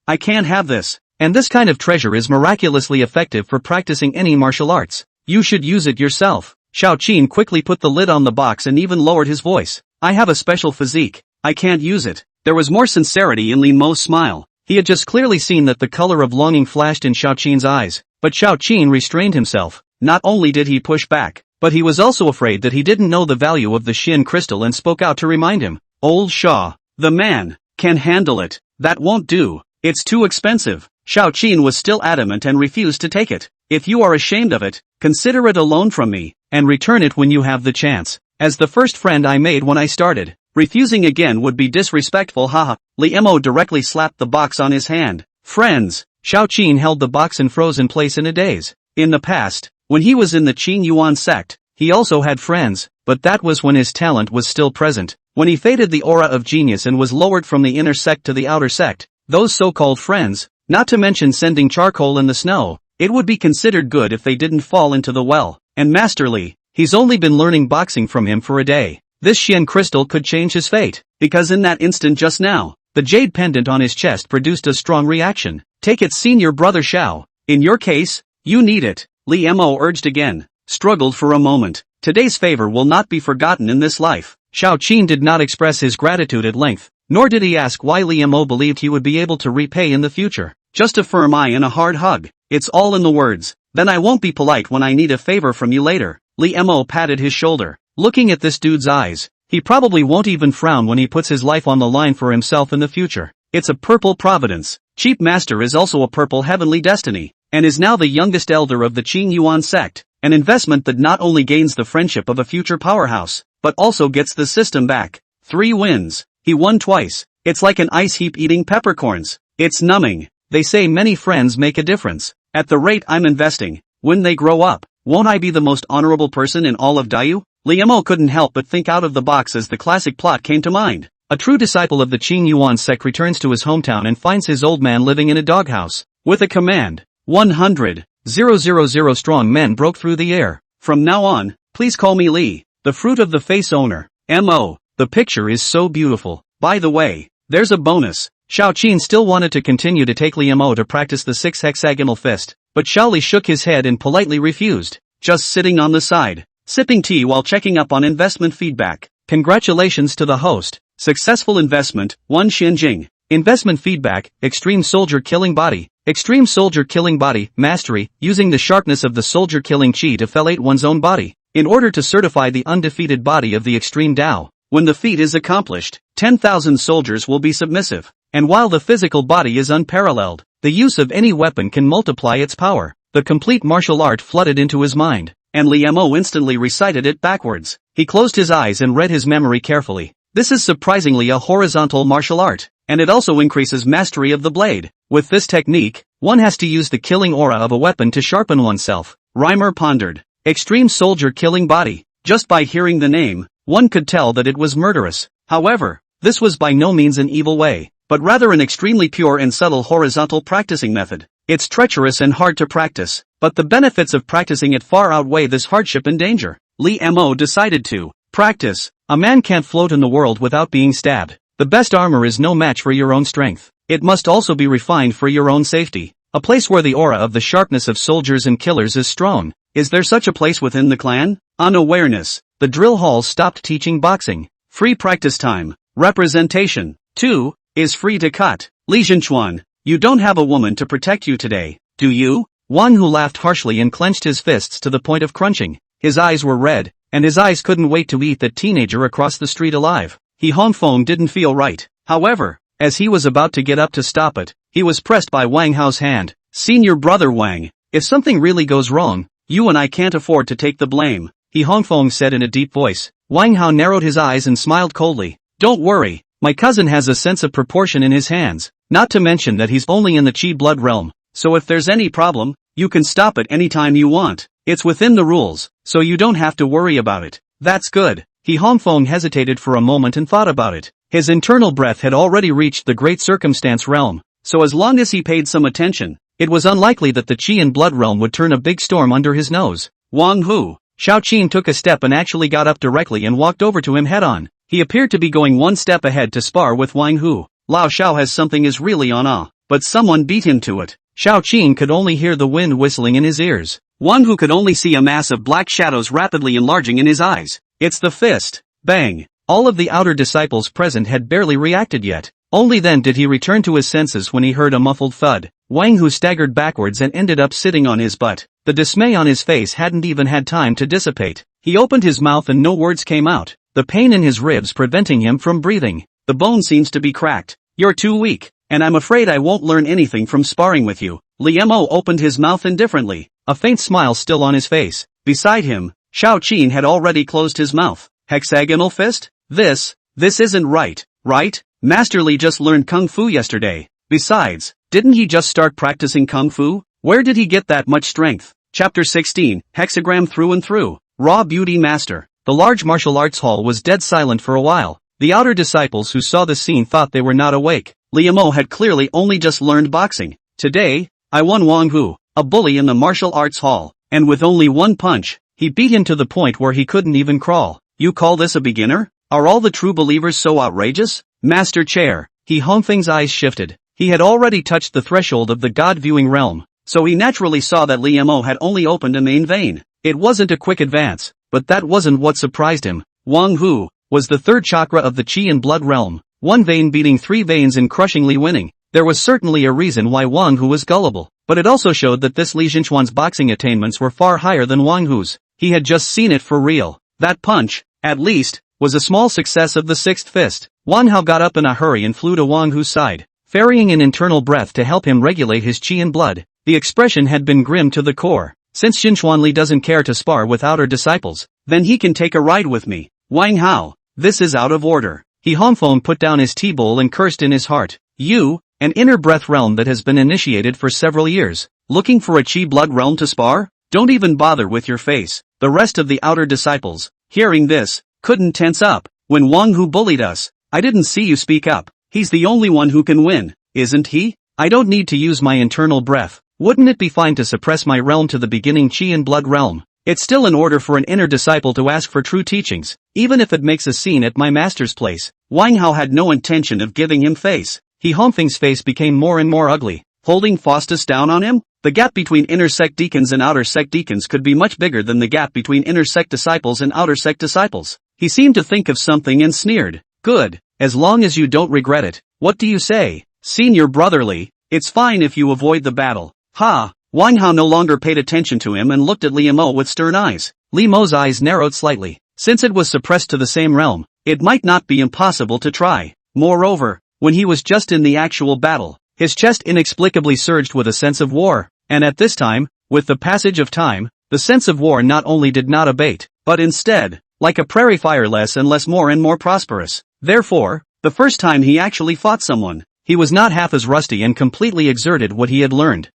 I can't have this. And this kind of treasure is miraculously effective for practicing any martial arts. You should use it yourself. Xiao Qin quickly put the lid on the box and even lowered his voice. I have a special physique. I can't use it. There was more sincerity in Li Mo's smile. He had just clearly seen that the color of longing flashed in Xiao Qin's eyes. But Xiao Qin restrained himself. Not only did he push back, but he was also afraid that he didn't know the value of the Xin crystal and spoke out to remind him. Old Xia, the man, can handle it. That won't do. It's too expensive. Xiao Qin was still adamant and refused to take it. If you are ashamed of it, consider it a loan from me, and return it when you have the chance. As the first friend I made when I started. Refusing again would be disrespectful, haha. Li Mo directly slapped the box on his hand. Friends. Xiao Qin held the box and froze in place in a daze. In the past, when he was in the Qin Yuan sect, he also had friends, but that was when his talent was still present. When he faded the aura of genius and was lowered from the inner sect to the outer sect, those so-called friends, not to mention sending charcoal in the snow, it would be considered good if they didn't fall into the well. And Master Li, he's only been learning boxing from him for a day. This Xian crystal could change his fate, because in that instant just now, the jade pendant on his chest produced a strong reaction. Take it, senior brother Xiao. In your case, you need it. Li Mo urged again, struggled for a moment. Today's favor will not be forgotten in this life. Xiao Qin did not express his gratitude at length, nor did he ask why Li Mo believed he would be able to repay in the future. Just a firm eye and a hard hug. It's all in the words. Then I won't be polite when I need a favor from you later. Li Mo patted his shoulder. Looking at this dude's eyes, he probably won't even frown when he puts his life on the line for himself in the future. It's a purple providence. Chief Master is also a purple heavenly destiny, and is now the youngest elder of the Qin Yuan sect, an investment that not only gains the friendship of a future powerhouse, but also gets the system back. 3 wins. He won twice. It's like an ice heap eating peppercorns. It's numbing. They say many friends make a difference. At the rate I'm investing, when they grow up, won't I be the most honorable person in all of Dayu? Li Mo couldn't help but think out of the box as the classic plot came to mind. A true disciple of the Qin Yuan sect returns to his hometown and finds his old man living in a doghouse. With a command, 100,000 strong men broke through the air. From now on, please call me Li, the fruit of the face owner. M.O. The picture is so beautiful. By the way, there's a bonus. Xiao Qin still wanted to continue to take Li Mo to practice the 6 hexagonal fist, but Xiao Li shook his head and politely refused. Just sitting on the side, sipping tea while checking up on investment feedback. Congratulations to the host. Successful investment, 1 Xinjing. Investment feedback, extreme soldier killing body. Extreme soldier killing body, mastery, using the sharpness of the soldier killing chi to fellate one's own body, in order to certify the undefeated body of the extreme Tao. When the feat is accomplished, 10,000 soldiers will be submissive. And while the physical body is unparalleled, the use of any weapon can multiply its power. The complete martial art flooded into his mind, and Li Mo instantly recited it backwards. He closed his eyes and read his memory carefully. This is surprisingly a horizontal martial art, and it also increases mastery of the blade. With this technique, one has to use the killing aura of a weapon to sharpen oneself. Reimer pondered. Extreme soldier killing body. Just by hearing the name, one could tell that it was murderous. However, this was by no means an evil way, but rather an extremely pure and subtle horizontal practicing method. It's treacherous and hard to practice, but the benefits of practicing it far outweigh this hardship and danger. Li Mo decided to practice. A man can't float in the world without being stabbed. The best armor is no match for your own strength. It must also be refined for your own safety. A place where the aura of the sharpness of soldiers and killers is strong. Is there such a place within the clan? Unawareness. The drill hall stopped teaching boxing. Free practice time. Representation. 2. Is free to cut. Li Zhenchuan, you don't have a woman to protect you today, do you? Wang Hu laughed harshly and clenched his fists to the point of crunching. His eyes were red, and his eyes couldn't wait to eat that teenager across the street alive. Hong Feng didn't feel right. However, as he was about to get up to stop it, he was pressed by Wang Hao's hand. Senior brother Wang, if something really goes wrong, you and I can't afford to take the blame, Hong Feng said in a deep voice. Wang Hao narrowed his eyes and smiled coldly. Don't worry, my cousin has a sense of proportion in his hands, not to mention that he's only in the Qi blood realm, so if there's any problem, you can stop it anytime you want. It's within the rules, so you don't have to worry about it. That's good. Hong Feng hesitated for a moment and thought about it. His internal breath had already reached the great circumstance realm, so as long as he paid some attention, it was unlikely that the Qi and blood realm would turn a big storm under his nose. Wang Hu. Xiao Qin took a step and actually got up directly and walked over to him head-on. He appeared to be going one step ahead to spar with Wang Hu. Lao Xiao has something is really on but someone beat him to it. Xiao Qin could only hear the wind whistling in his ears. Wang Hu could only see a mass of black shadows rapidly enlarging in his eyes. It's the fist. Bang! All of the outer disciples present had barely reacted yet. Only then did he return to his senses when he heard a muffled thud. Wang Hu staggered backwards and ended up sitting on his butt. The dismay on his face hadn't even had time to dissipate. He opened his mouth and no words came out, the pain in his ribs preventing him from breathing. The bone seems to be cracked. You're too weak, and I'm afraid I won't learn anything from sparring with you. Liemo opened his mouth indifferently, a faint smile still on his face. Beside him, Xiao Qin had already closed his mouth. Hexagonal fist? This isn't right, right? Master Li just learned Kung Fu yesterday. Besides, didn't he just start practicing Kung Fu? Where did he get that much strength? Chapter 16, Hexagram through and through. Raw Beauty Master. The large martial arts hall was dead silent for a while. The outer disciples who saw the scene thought they were not awake. Liemo had clearly only just learned boxing. Today, I won Wang Hu, a bully in the martial arts hall, and with only one punch, he beat him to the point where he couldn't even crawl. You call this a beginner? Are all the true believers so outrageous? Master Chair. Hongfeng's eyes shifted. He had already touched the threshold of the God-viewing realm, so he naturally saw that Liemo had only opened a main vein. It wasn't a quick advance, but that wasn't what surprised him. Wang Hu was the third chakra of the Qi and blood realm, one vein beating three veins and crushingly winning. There was certainly a reason why Wang Hu was gullible, but it also showed that this Li Jinchuan's boxing attainments were far higher than Wang Hu's. He had just seen it for real. That punch, at least, was a small success of the sixth fist. Wang Hao got up in a hurry and flew to Wang Hu's side, ferrying an internal breath to help him regulate his Qi and blood. The expression had been grim to the core. Since Jinchuan Li doesn't care to spar with outer disciples, then he can take a ride with me. Wang Hao, this is out of order. Hongfeng put down his tea bowl and cursed in his heart. You, an inner breath realm that has been initiated for several years, looking for a Qi blood realm to spar? Don't even bother with your face. The rest of the outer disciples, hearing this, couldn't tense up. When Wang Hu bullied us, I didn't see you speak up. He's the only one who can win, isn't he? I don't need to use my internal breath. Wouldn't it be fine to suppress my realm to the beginning Qi and blood realm? It's still in order for an inner disciple to ask for true teachings, even if it makes a scene at my master's place. Wang Hao had no intention of giving him face. Hongfeng's face became more and more ugly. Holding Faustus down on him? The gap between inner sect deacons and outer sect deacons could be much bigger than the gap between inner sect disciples and outer sect disciples. He seemed to think of something and sneered. Good, as long as you don't regret it. What do you say, Senior Brotherly? It's fine if you avoid the battle. Ha! Wang Hao no longer paid attention to him and looked at Li Mo with stern eyes. Li Mo's eyes narrowed slightly. Since it was suppressed to the same realm, it might not be impossible to try. Moreover, when he was just in the actual battle, his chest inexplicably surged with a sense of war, and at this time, with the passage of time, the sense of war not only did not abate, but instead, like a prairie fire less and less more and more prosperous. Therefore, the first time he actually fought someone, he was not half as rusty and completely exerted what he had learned.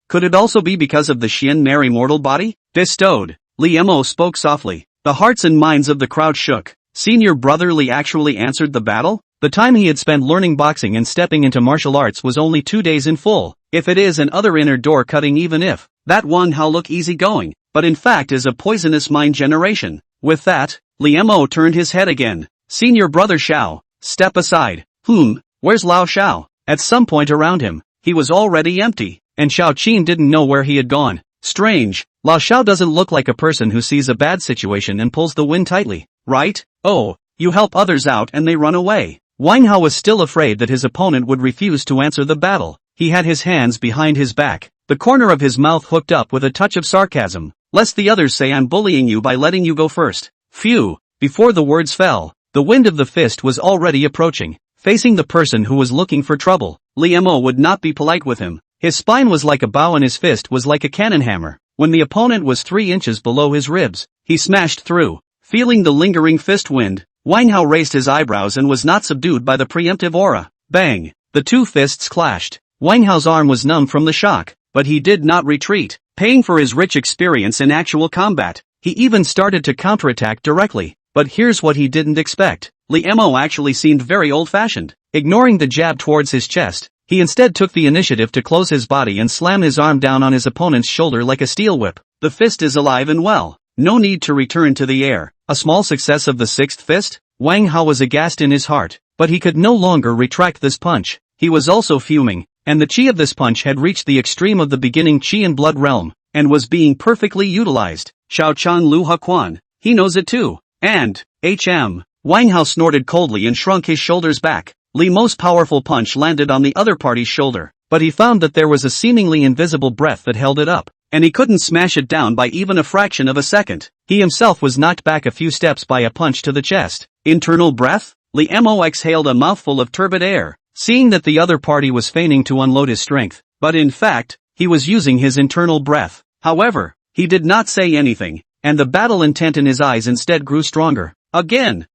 Could it also be because of the Xian Mary mortal body? Bestowed. Li Mo spoke softly. The hearts and minds of the crowd shook. Senior Brother Li actually answered the battle? The time he had spent learning boxing and stepping into martial arts was only 2 days in full. If it is an other inner door cutting, even if that Wang Hao look easygoing, but in fact is a poisonous mind generation. With that, Li Mo turned his head again. Senior Brother Xiao, step aside. Where's Lao Xiao? At some point around him, he was already empty, and Xiao Qin didn't know where he had gone. Strange, Lao Xiao doesn't look like a person who sees a bad situation and pulls the wind tightly, right? Oh, you help others out and they run away. Wang Hao was still afraid that his opponent would refuse to answer the battle. He had his hands behind his back. The the corner of his mouth hooked up with a touch of sarcasm. Lest the others say I'm bullying you by letting you go first. Phew. Before the words fell, the wind of the fist was already approaching, facing the person who was looking for trouble. Lee Mo would not be polite with him. His spine was like a bow and his fist was like a cannon hammer. When the opponent was 3 inches below his ribs, he smashed through. Feeling the lingering fist wind, Wang Hao raised his eyebrows and was not subdued by the preemptive aura. Bang! The 2 fists clashed. Wang Hao's arm was numb from the shock, but he did not retreat. Paying for his rich experience in actual combat, he even started to counterattack directly. But here's what he didn't expect. Li Mo actually seemed very old-fashioned. Ignoring the jab towards his chest, he instead took the initiative to close his body and slam his arm down on his opponent's shoulder like a steel whip. The fist is alive and well. No need to return to the air. A small success of the 6th fist? Wang Hao was aghast in his heart, but he could no longer retract this punch. He was also fuming, and the chi of this punch had reached the extreme of the beginning chi and blood realm, and was being perfectly utilized. Xiao Chan Lu Haquan. He knows it too. And, Wang Hao snorted coldly and shrunk his shoulders back. Li Mo's powerful punch landed on the other party's shoulder, but he found that there was a seemingly invisible breath that held it up, and he couldn't smash it down by even a fraction of a second. He himself was knocked back a few steps by a punch to the chest. Internal breath? Li Mo exhaled a mouthful of turbid air, seeing that the other party was feigning to unload his strength, but in fact, he was using his internal breath. However, he did not say anything, and the battle intent in his eyes instead grew stronger. Again.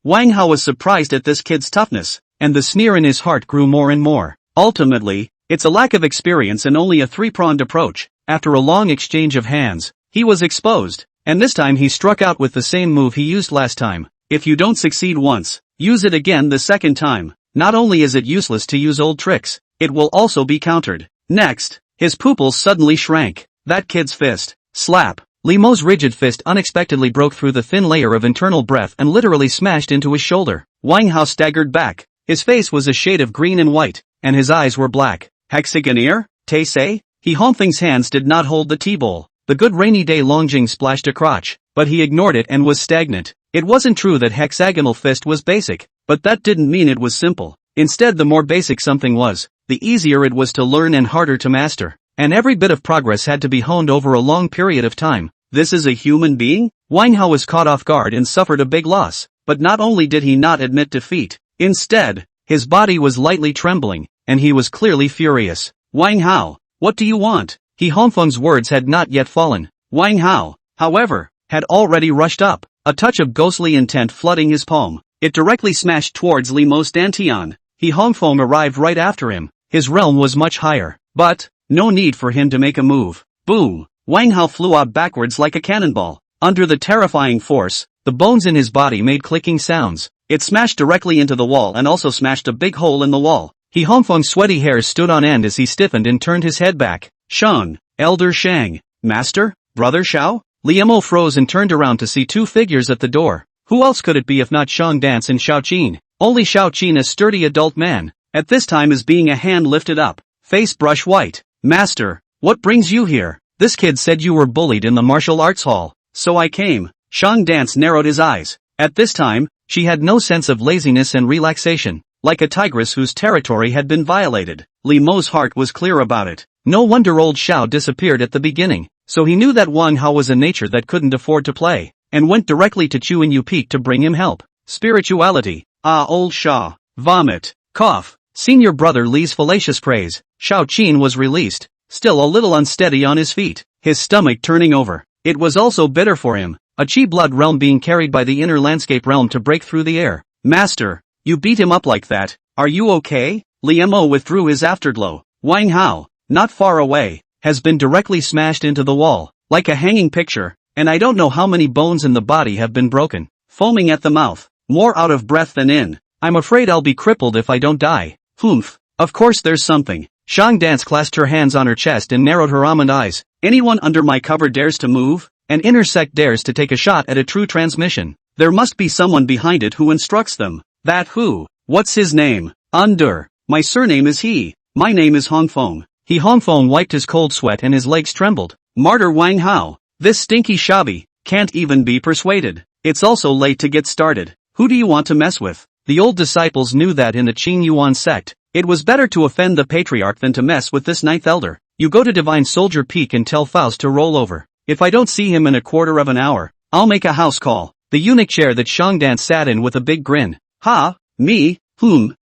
Wang Hao was surprised at this kid's toughness, and the sneer in his heart grew more and more. Ultimately, it's a lack of experience and only a 3-pronged approach. After a long exchange of hands, he was exposed, and this time he struck out with the same move he used last time. If you don't succeed once, use it again the second time. Not only is it useless to use old tricks, it will also be countered. Next, his pupils suddenly shrank. That kid's fist. Slap. Li Mo's rigid fist unexpectedly broke through the thin layer of internal breath and literally smashed into his shoulder. Wang Hao staggered back. His face was a shade of green and white, and his eyes were black. Hexagoneer? Tay say? He Hongfeng's hands did not hold the tea bowl. The good rainy day Longjing splashed a crotch, but he ignored it and was stagnant. It wasn't true that hexagonal fist was basic, but that didn't mean it was simple. Instead, the more basic something was, the easier it was to learn and harder to master. And every bit of progress had to be honed over a long period of time. This is a human being? Wang Hao was caught off guard and suffered a big loss. But not only did he not admit defeat, instead, his body was lightly trembling, and he was clearly furious. Wang Hao, what do you want? He Hongfeng's words had not yet fallen. Wang Hao, however, had already rushed up, a touch of ghostly intent flooding his palm. It directly smashed towards Li Mo's dantian. He Hongfeng arrived right after him. His realm was much higher, but no need for him to make a move. Boom! Wang Hao flew out backwards like a cannonball. Under the terrifying force, the bones in his body made clicking sounds. It smashed directly into the wall and also smashed a big hole in the wall. He Hongfeng's sweaty hairs stood on end as he stiffened and turned his head back. Shang, Elder Shang, Master, Brother Xiao? Li Mo froze and turned around to see 2 figures at the door. Who else could it be if not Shang Dance and Xiao Qin? Only Xiao Qin, a sturdy adult man, at this time is being a hand lifted up, face brush white. Master, what brings you here? This kid said you were bullied in the martial arts hall, so I came. Shang Dance narrowed his eyes. At this time, she had no sense of laziness and relaxation, like a tigress whose territory had been violated. Li Mo's heart was clear about it. No wonder old Xiao disappeared at the beginning, so he knew that Wang Hao was a nature that couldn't afford to play, and went directly to Chu and Yu Peak to bring him help. Spirituality. Ah, old Xiao. Vomit. Cough. Senior brother Li's fallacious praise. Xiao Qin was released, still a little unsteady on his feet, his stomach turning over. It was also bitter for him, a chi blood realm being carried by the inner landscape realm to break through the air. Master, you beat him up like that, are you okay? Li Mo withdrew his afterglow. Wang Hao, not far away, has been directly smashed into the wall, like a hanging picture, and I don't know how many bones in the body have been broken. Foaming at the mouth, more out of breath than in. I'm afraid I'll be crippled if I don't die. Humph. Of course there's something. Shang Dance clasped her hands on her chest and narrowed her almond eyes. Anyone under my cover dares to move, and inner sect dares to take a shot at a true transmission. There must be someone behind it who instructs them. That who? What's his name? Under. My surname is He. My name is Hongfeng. He Hongfeng wiped his cold sweat and his legs trembled. Martyr Wang Hao. This stinky shabby can't even be persuaded. It's also late to get started. Who do you want to mess with? The old disciples knew that in the Qing Yuan sect, it was better to offend the patriarch than to mess with this ninth elder. You go to Divine Soldier Peak and tell Faust to roll over. If I don't see him in a quarter of an hour, I'll make a house call. The eunuch chair that Shangdan sat in with a big grin. Ha, me,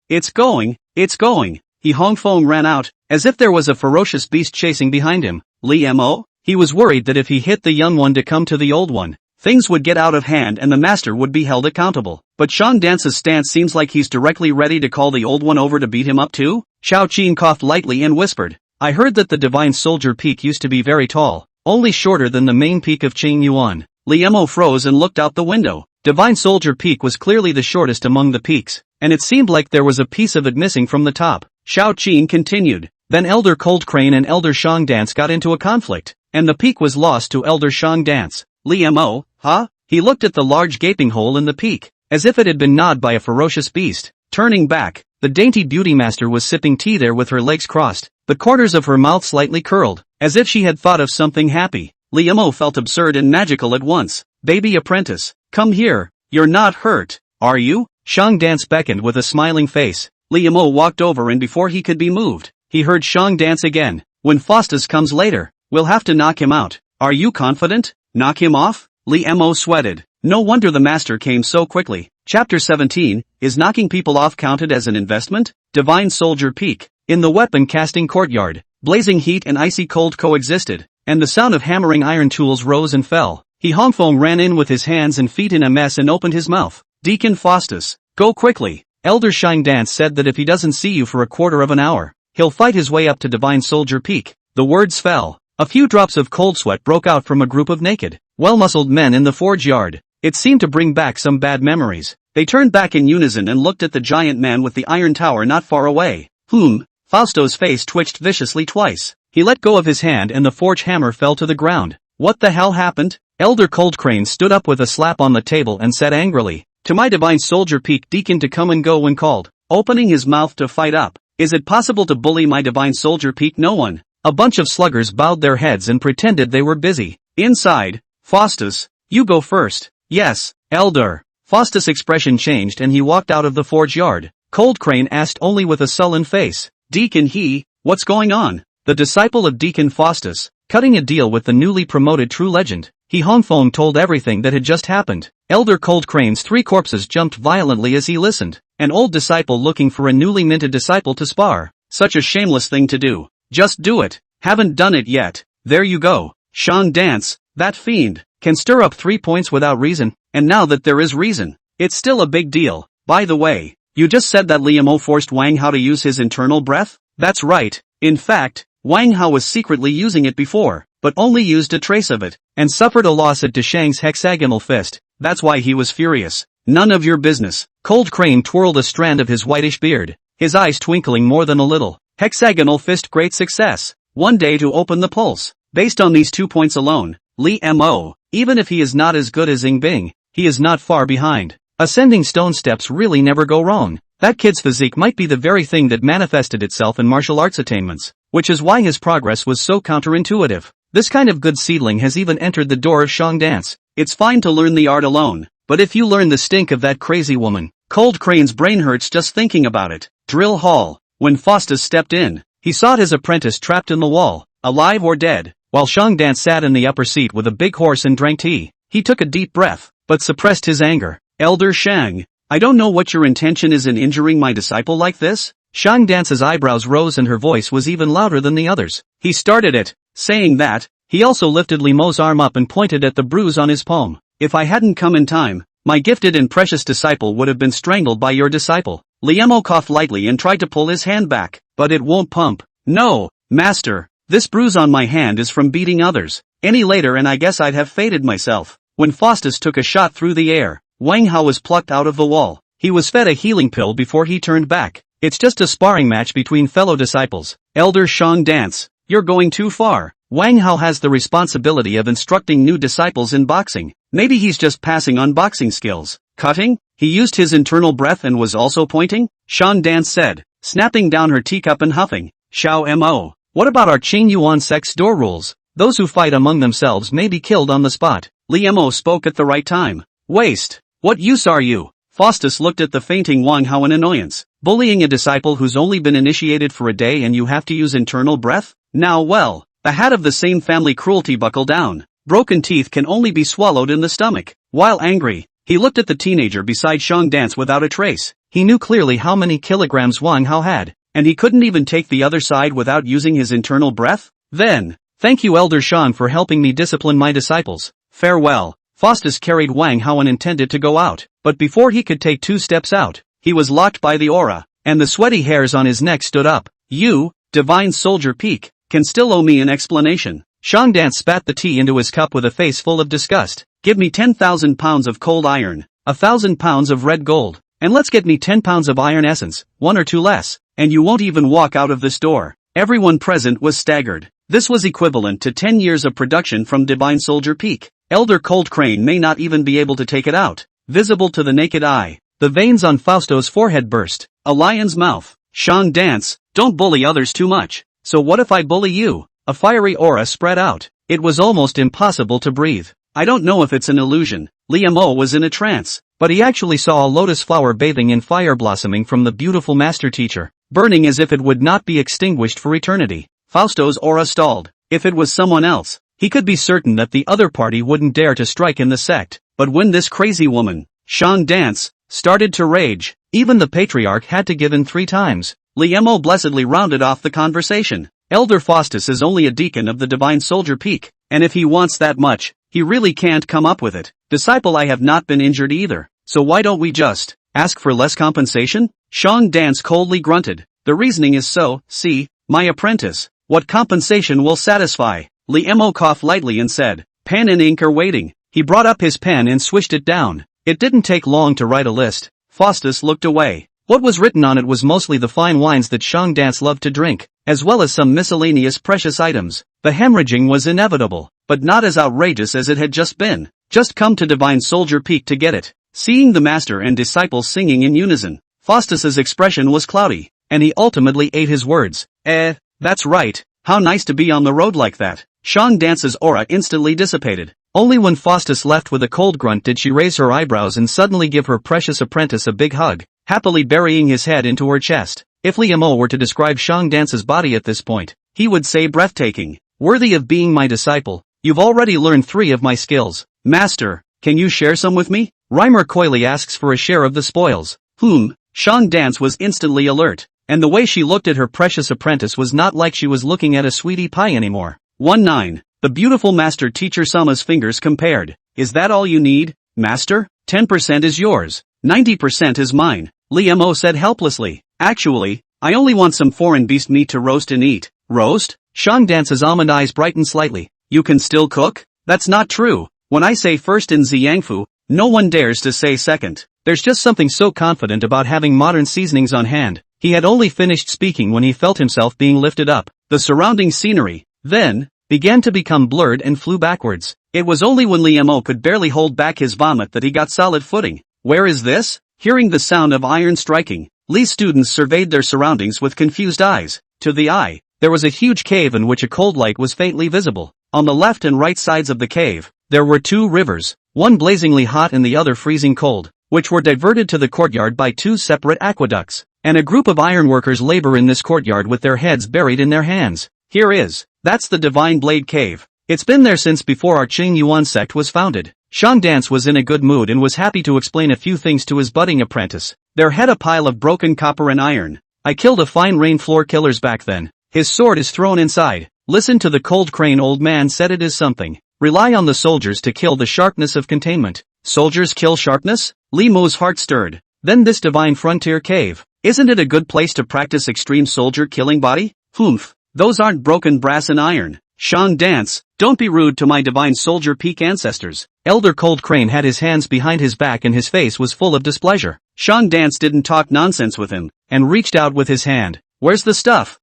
it's going. He Hongfeng ran out, as if there was a ferocious beast chasing behind him. Li Mo? He was worried that if he hit the young one to come to the old one, things would get out of hand and the master would be held accountable. But Shangdan's stance seems like he's directly ready to call the old one over to beat him up too? Xiao Qin coughed lightly and whispered, I heard that the Divine Soldier Peak used to be very tall, only shorter than the main peak of Qing Yuan. Li Mo froze and looked out the window. Divine Soldier Peak was clearly the shortest among the peaks, and it seemed like there was a piece of it missing from the top. Xiao Qin continued. Then Elder Cold Crane and Elder Shangdan got into a conflict, and the peak was lost to Elder Shangdan. Li Mo, huh? He looked at the large gaping hole in the peak, as if it had been gnawed by a ferocious beast. Turning back, the dainty beauty master was sipping tea there with her legs crossed, the corners of her mouth slightly curled, as if she had thought of something happy. Li Mo felt absurd and magical at once. Baby apprentice, come here, you're not hurt, are you? Shangdan beckoned with a smiling face. Li Mo walked over and before he could be moved, he heard Shangdan again. When Faustus comes later, we'll have to knock him out. Are you confident? Knock him off? Li Mo sweated. No wonder the master came so quickly. Chapter 17, is knocking people off counted as an investment? Divine Soldier Peak. In the weapon casting courtyard, blazing heat and icy cold coexisted, and the sound of hammering iron tools rose and fell. He Hongfeng ran in with his hands and feet in a mess and opened his mouth. Deacon Faustus, go quickly. Elder Shangdan said that if he doesn't see you for a quarter of an hour, he'll fight his way up to Divine Soldier Peak. The words fell. A few drops of cold sweat broke out from a group of naked, well-muscled men in the forge yard. It seemed to bring back some bad memories. They turned back in unison and looked at the giant man with the iron tower not far away. Fausto's face twitched viciously twice. He let go of his hand and the forge hammer fell to the ground. What the hell happened? Elder Cold Crane stood up with a slap on the table and said angrily, to my Divine Soldier Peak deacon to come and go when called, opening his mouth to fight up. Is it possible to bully my Divine Soldier Peak? No one. A bunch of sluggers bowed their heads and pretended they were busy. Inside, Faustus, you go first. Yes, Elder. Faustus' expression changed and he walked out of the forge yard. Cold Crane asked only with a sullen face, Deacon what's going on? The disciple of Deacon Faustus, cutting a deal with the newly promoted True Legend. He Hongfeng told everything that had just happened. Elder Cold Crane's 3 corpses jumped violently as he listened. An old disciple looking for a newly minted disciple to spar. Such a shameless thing to do. Just do it. Haven't done it yet. There you go. Shangdan, that fiend, can stir up 3 points without reason, and now that there is reason, it's still a big deal. By the way, you just said that Li Mo forced Wang Hao to use his internal breath? That's right. In fact, Wang Hao was secretly using it before, but only used a trace of it, and suffered a loss at Deshang's hexagonal fist. That's why he was furious. None of your business. Cold Crane twirled a strand of his whitish beard, his eyes twinkling more than a little. Hexagonal fist, great success. One day to open the pulse. Based on these 2 points alone, Li Mo, even if he is not as good as Ying Bing, he is not far behind. Ascending stone steps really never go wrong. That kid's physique might be the very thing that manifested itself in martial arts attainments, which is why his progress was so counterintuitive. This kind of good seedling has even entered the door of Shangdan. It's fine to learn the art alone, but if you learn the stink of that crazy woman, Cold Crane's brain hurts just thinking about it. Drill hall. When Faustus stepped in, he saw his apprentice trapped in the wall, alive or dead, while Shangdan sat in the upper seat with a big horse and drank tea. He took a deep breath, but suppressed his anger. Elder Shang, I don't know what your intention is in injuring my disciple like this? Shangdan's eyebrows rose and her voice was even louder than the others. He started it. Saying that, he also lifted Li Mo's arm up and pointed at the bruise on his palm. If I hadn't come in time, my gifted and precious disciple would have been strangled by your disciple. Li Mo coughed lightly and tried to pull his hand back, but it won't pump. No, master, this bruise on my hand is from beating others. Any later and I guess I'd have fated myself. When Faustus took a shot through the air, Wang Hao was plucked out of the wall. He was fed a healing pill before he turned back. It's just a sparring match between fellow disciples. Elder Shangdan, you're going too far. Wang Hao has the responsibility of instructing new disciples in boxing. Maybe he's just passing on boxing skills. Cutting? He used his internal breath and was also pointing? Shangdan said, snapping down her teacup and huffing. Xiao Mo, what about our Qing Yuan sect's door rules? Those who fight among themselves may be killed on the spot. Li Mo spoke at the right time. Waste. What use are you? Faustus looked at the fainting Wang Hao in annoyance. Bullying a disciple who's only been initiated for a day and you have to use internal breath? Now well, the hat of the same family cruelty buckle down. Broken teeth can only be swallowed in the stomach. While angry, he looked at the teenager beside Shang Dance without a trace. He knew clearly how many kilograms Wang Hao had, and he couldn't even take the other side without using his internal breath. Then, thank you Elder Shang for helping me discipline my disciples. Farewell. Faustus carried Wang Hao and intended to go out, but before he could take 2 steps out, he was locked by the aura, and the sweaty hairs on his neck stood up. You, Divine Soldier Peak, can still owe me an explanation. Shang Dance spat the tea into his cup with a face full of disgust. Give me 10,000 pounds of cold iron, 1,000 pounds of red gold, and let's get me 10 pounds of iron essence, 1 or 2 less, and you won't even walk out of this door. Everyone present was staggered. This was equivalent to 10 years of production from Divine Soldier Peak. Elder Cold Crane may not even be able to take it out. Visible to the naked eye, the veins on Fausto's forehead burst. A lion's mouth. Shang Dance, don't bully others too much. So what if I bully you? A fiery aura spread out. It was almost impossible to breathe. I don't know if it's an illusion. Liam O was in a trance, but he actually saw a lotus flower bathing in fire blossoming from the beautiful master teacher, burning as if it would not be extinguished for eternity. Fausto's aura stalled. If it was someone else, he could be certain that the other party wouldn't dare to strike in the sect. But when this crazy woman, Shang Dance, started to rage, even the patriarch had to give in 3 times. Liemo blessedly rounded off the conversation. Elder Faustus is only a deacon of the Divine Soldier Peak, and if he wants that much, he really can't come up with it. Disciple, I have not been injured either, so why don't we just ask for less compensation? Shang Dance coldly grunted. The reasoning is so, see, my apprentice, what compensation will satisfy? Liemo coughed lightly and said, pen and ink are waiting. He brought up his pen and swished it down. It didn't take long to write a list. Faustus looked away. What was written on it was mostly the fine wines that Shang Dance loved to drink, as well as some miscellaneous precious items. The hemorrhaging was inevitable, but not as outrageous as it had just been. Just come to Divine Soldier Peak to get it. Seeing the master and disciples singing in unison, Faustus's expression was cloudy, and he ultimately ate his words. That's right. How nice to be on the road like that. Shang Dance's aura instantly dissipated. Only when Faustus left with a cold grunt did she raise her eyebrows and suddenly give her precious apprentice a big hug, happily burying his head into her chest. If Liamo were to describe Shang Dance's body at this point, he would say breathtaking. Worthy of being my disciple. You've already learned 3 of my skills. Master, can you share some with me? Reimer coyly asks for a share of the spoils. Shang Dance was instantly alert, and the way she looked at her precious apprentice was not like she was looking at a sweetie pie anymore. 1-9. The beautiful master teacher Sama's fingers compared. Is that all you need, master? 10% is yours. 90% is mine. Liamo said helplessly. Actually, I only want some foreign beast meat to roast and eat. Roast? Shang Dance's almond eyes brightened slightly. You can still cook? That's not true. When I say first in Ziyangfu, no one dares to say second. There's just something so confident about having modern seasonings on hand. He had only finished speaking when he felt himself being lifted up. The surrounding scenery, then, began to become blurred and flew backwards. It was only when Liamo could barely hold back his vomit that he got solid footing. Where is this? Hearing the sound of iron striking, Li's students surveyed their surroundings with confused eyes. To the eye, there was a huge cave in which a cold light was faintly visible. On the left and right sides of the cave, there were 2 rivers, one blazingly hot and the other freezing cold, which were diverted to the courtyard by 2 separate aqueducts. And a group of ironworkers labor in this courtyard with their heads buried in their hands. That's the Divine Blade Cave. It's been there since before our Qing Yuan sect was founded. Shang Dance was in a good mood and was happy to explain a few things to his budding apprentice. There had a pile of broken copper and iron. I killed a fine rain floor killers back then. His sword is thrown inside. Listen to the cold crane, old man said. It is something. Rely on the soldiers to kill the sharpness of containment. Soldiers kill sharpness? Li Mo's heart stirred. Then this divine frontier cave. Isn't it a good place to practice extreme soldier killing body? Those aren't broken brass and iron. Shang Dance, don't be rude to my Divine Soldier Peak ancestors. Elder Cold Crane had his hands behind his back and his face was full of displeasure. Shang Dance didn't talk nonsense with him, and reached out with his hand. Where's the stuff?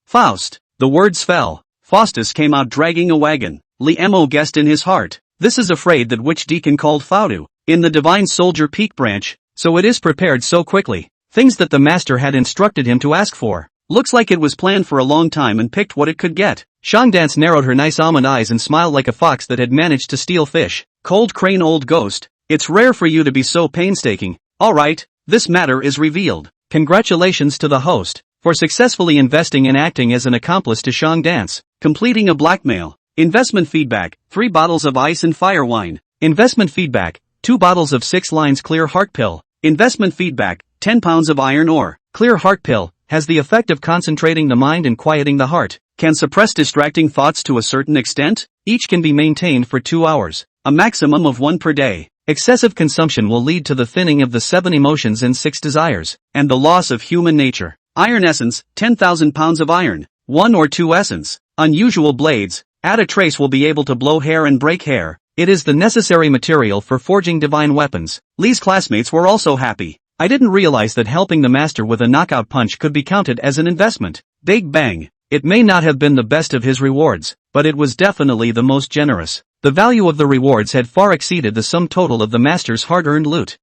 Faust. The words fell. Faustus came out dragging a wagon. Liemo guessed in his heart. This is afraid that witch deacon called Faudu, in the Divine Soldier Peak branch, so it is prepared so quickly. Things that the master had instructed him to ask for. Looks like it was planned for a long time and picked what it could get. Shang Dance narrowed her nice almond eyes and smiled like a fox that had managed to steal fish. Cold Crane, old ghost, it's rare for you to be so painstaking. Alright, this matter is revealed. Congratulations to the host. for successfully investing and acting as an accomplice to Shang Dance, completing a blackmail. Investment feedback, 3 bottles of ice and fire wine. Investment feedback, 2 bottles of 6 lines clear heart pill. Investment feedback, 10 pounds of iron ore. Clear heart pill, has the effect of concentrating the mind and quieting the heart. Can suppress distracting thoughts to a certain extent. Each can be maintained for 2 hours, a maximum of 1 per day. Excessive consumption will lead to the thinning of the 7 emotions and 6 desires, and the loss of human nature. Iron essence, 10,000 pounds of iron, 1 or 2 essence. Unusual blades, add a trace will be able to blow hair and break hair. It is the necessary material for forging divine weapons. Lee's classmates were also happy. I didn't realize that helping the master with a knockout punch could be counted as an investment. Big bang. It may not have been the best of his rewards, but it was definitely the most generous. The value of the rewards had far exceeded the sum total of the master's hard-earned loot.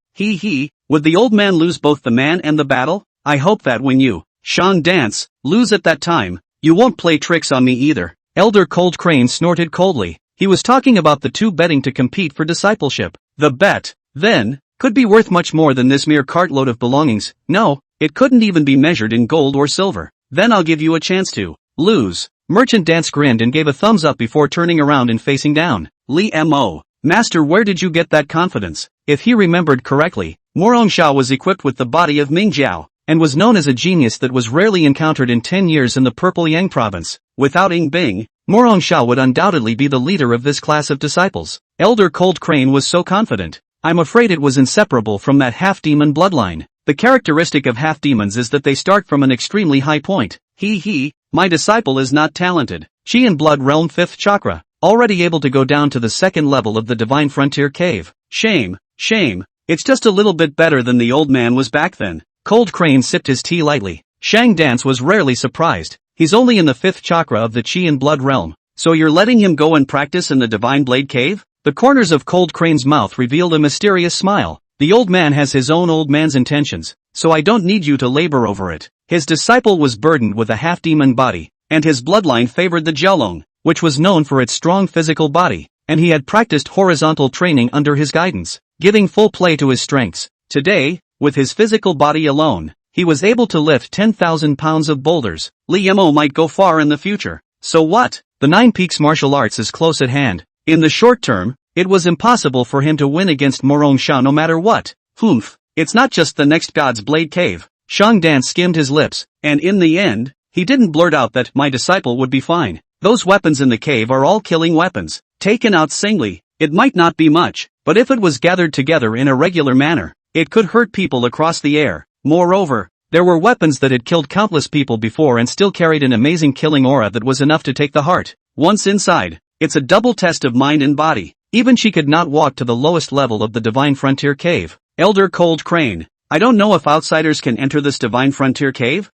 Would the old man lose both the man and the battle? I hope that when you, Shang Dance, lose at that time, you won't play tricks on me either. Elder Cold Crane snorted coldly. He was talking about the 2 betting to compete for discipleship. The bet, then, could be worth much more than this mere cartload of belongings. No, it couldn't even be measured in gold or silver. Then I'll give you a chance to lose. Merchant Dance grinned and gave a thumbs up before turning around and facing down. Lee Mo. Master, where did you get that confidence? If he remembered correctly, Morongsha was equipped with the body of Ming Jiao, and was known as a genius that was rarely encountered in 10 years in the Purple Yang province. Without Ing Bing, Morongsha would undoubtedly be the leader of this class of disciples. Elder Cold Crane was so confident. I'm afraid it was inseparable from that half-demon bloodline. The characteristic of half-demons is that they start from an extremely high point. My disciple is not talented. Chi and Blood Realm 5th Chakra, already able to go down to the 2nd level of the Divine Frontier Cave. Shame. It's just a little bit better than the old man was back then. Cold Crane sipped his tea lightly. Shang Dance was rarely surprised. He's only in the 5th chakra of the Chi and Blood realm. So you're letting him go and practice in the Divine Blade Cave? The corners of Cold Crane's mouth revealed a mysterious smile. The old man has his own old man's intentions, so I don't need you to labor over it. His disciple was burdened with a half-demon body, and his bloodline favored the Jiaolong, which was known for its strong physical body, and he had practiced horizontal training under his guidance, giving full play to his strengths. Today, with his physical body alone, he was able to lift 10,000 pounds of boulders. Li Mo might go far in the future. So what? The Nine Peaks martial arts is close at hand. In the short term, it was impossible for him to win against Morongsha no matter what. It's not just the next God's Blade Cave. Shang Dan skimmed his lips, and in the end, he didn't blurt out that my disciple would be fine. Those weapons in the cave are all killing weapons. Taken out singly, it might not be much, but if it was gathered together in a regular manner, it could hurt people across the air. Moreover, there were weapons that had killed countless people before and still carried an amazing killing aura that was enough to take the heart. Once inside, it's a double test of mind and body. Even she could not walk to the lowest level of the Divine Frontier Cave. Elder Cold Crane, I don't know if outsiders can enter this Divine Frontier Cave?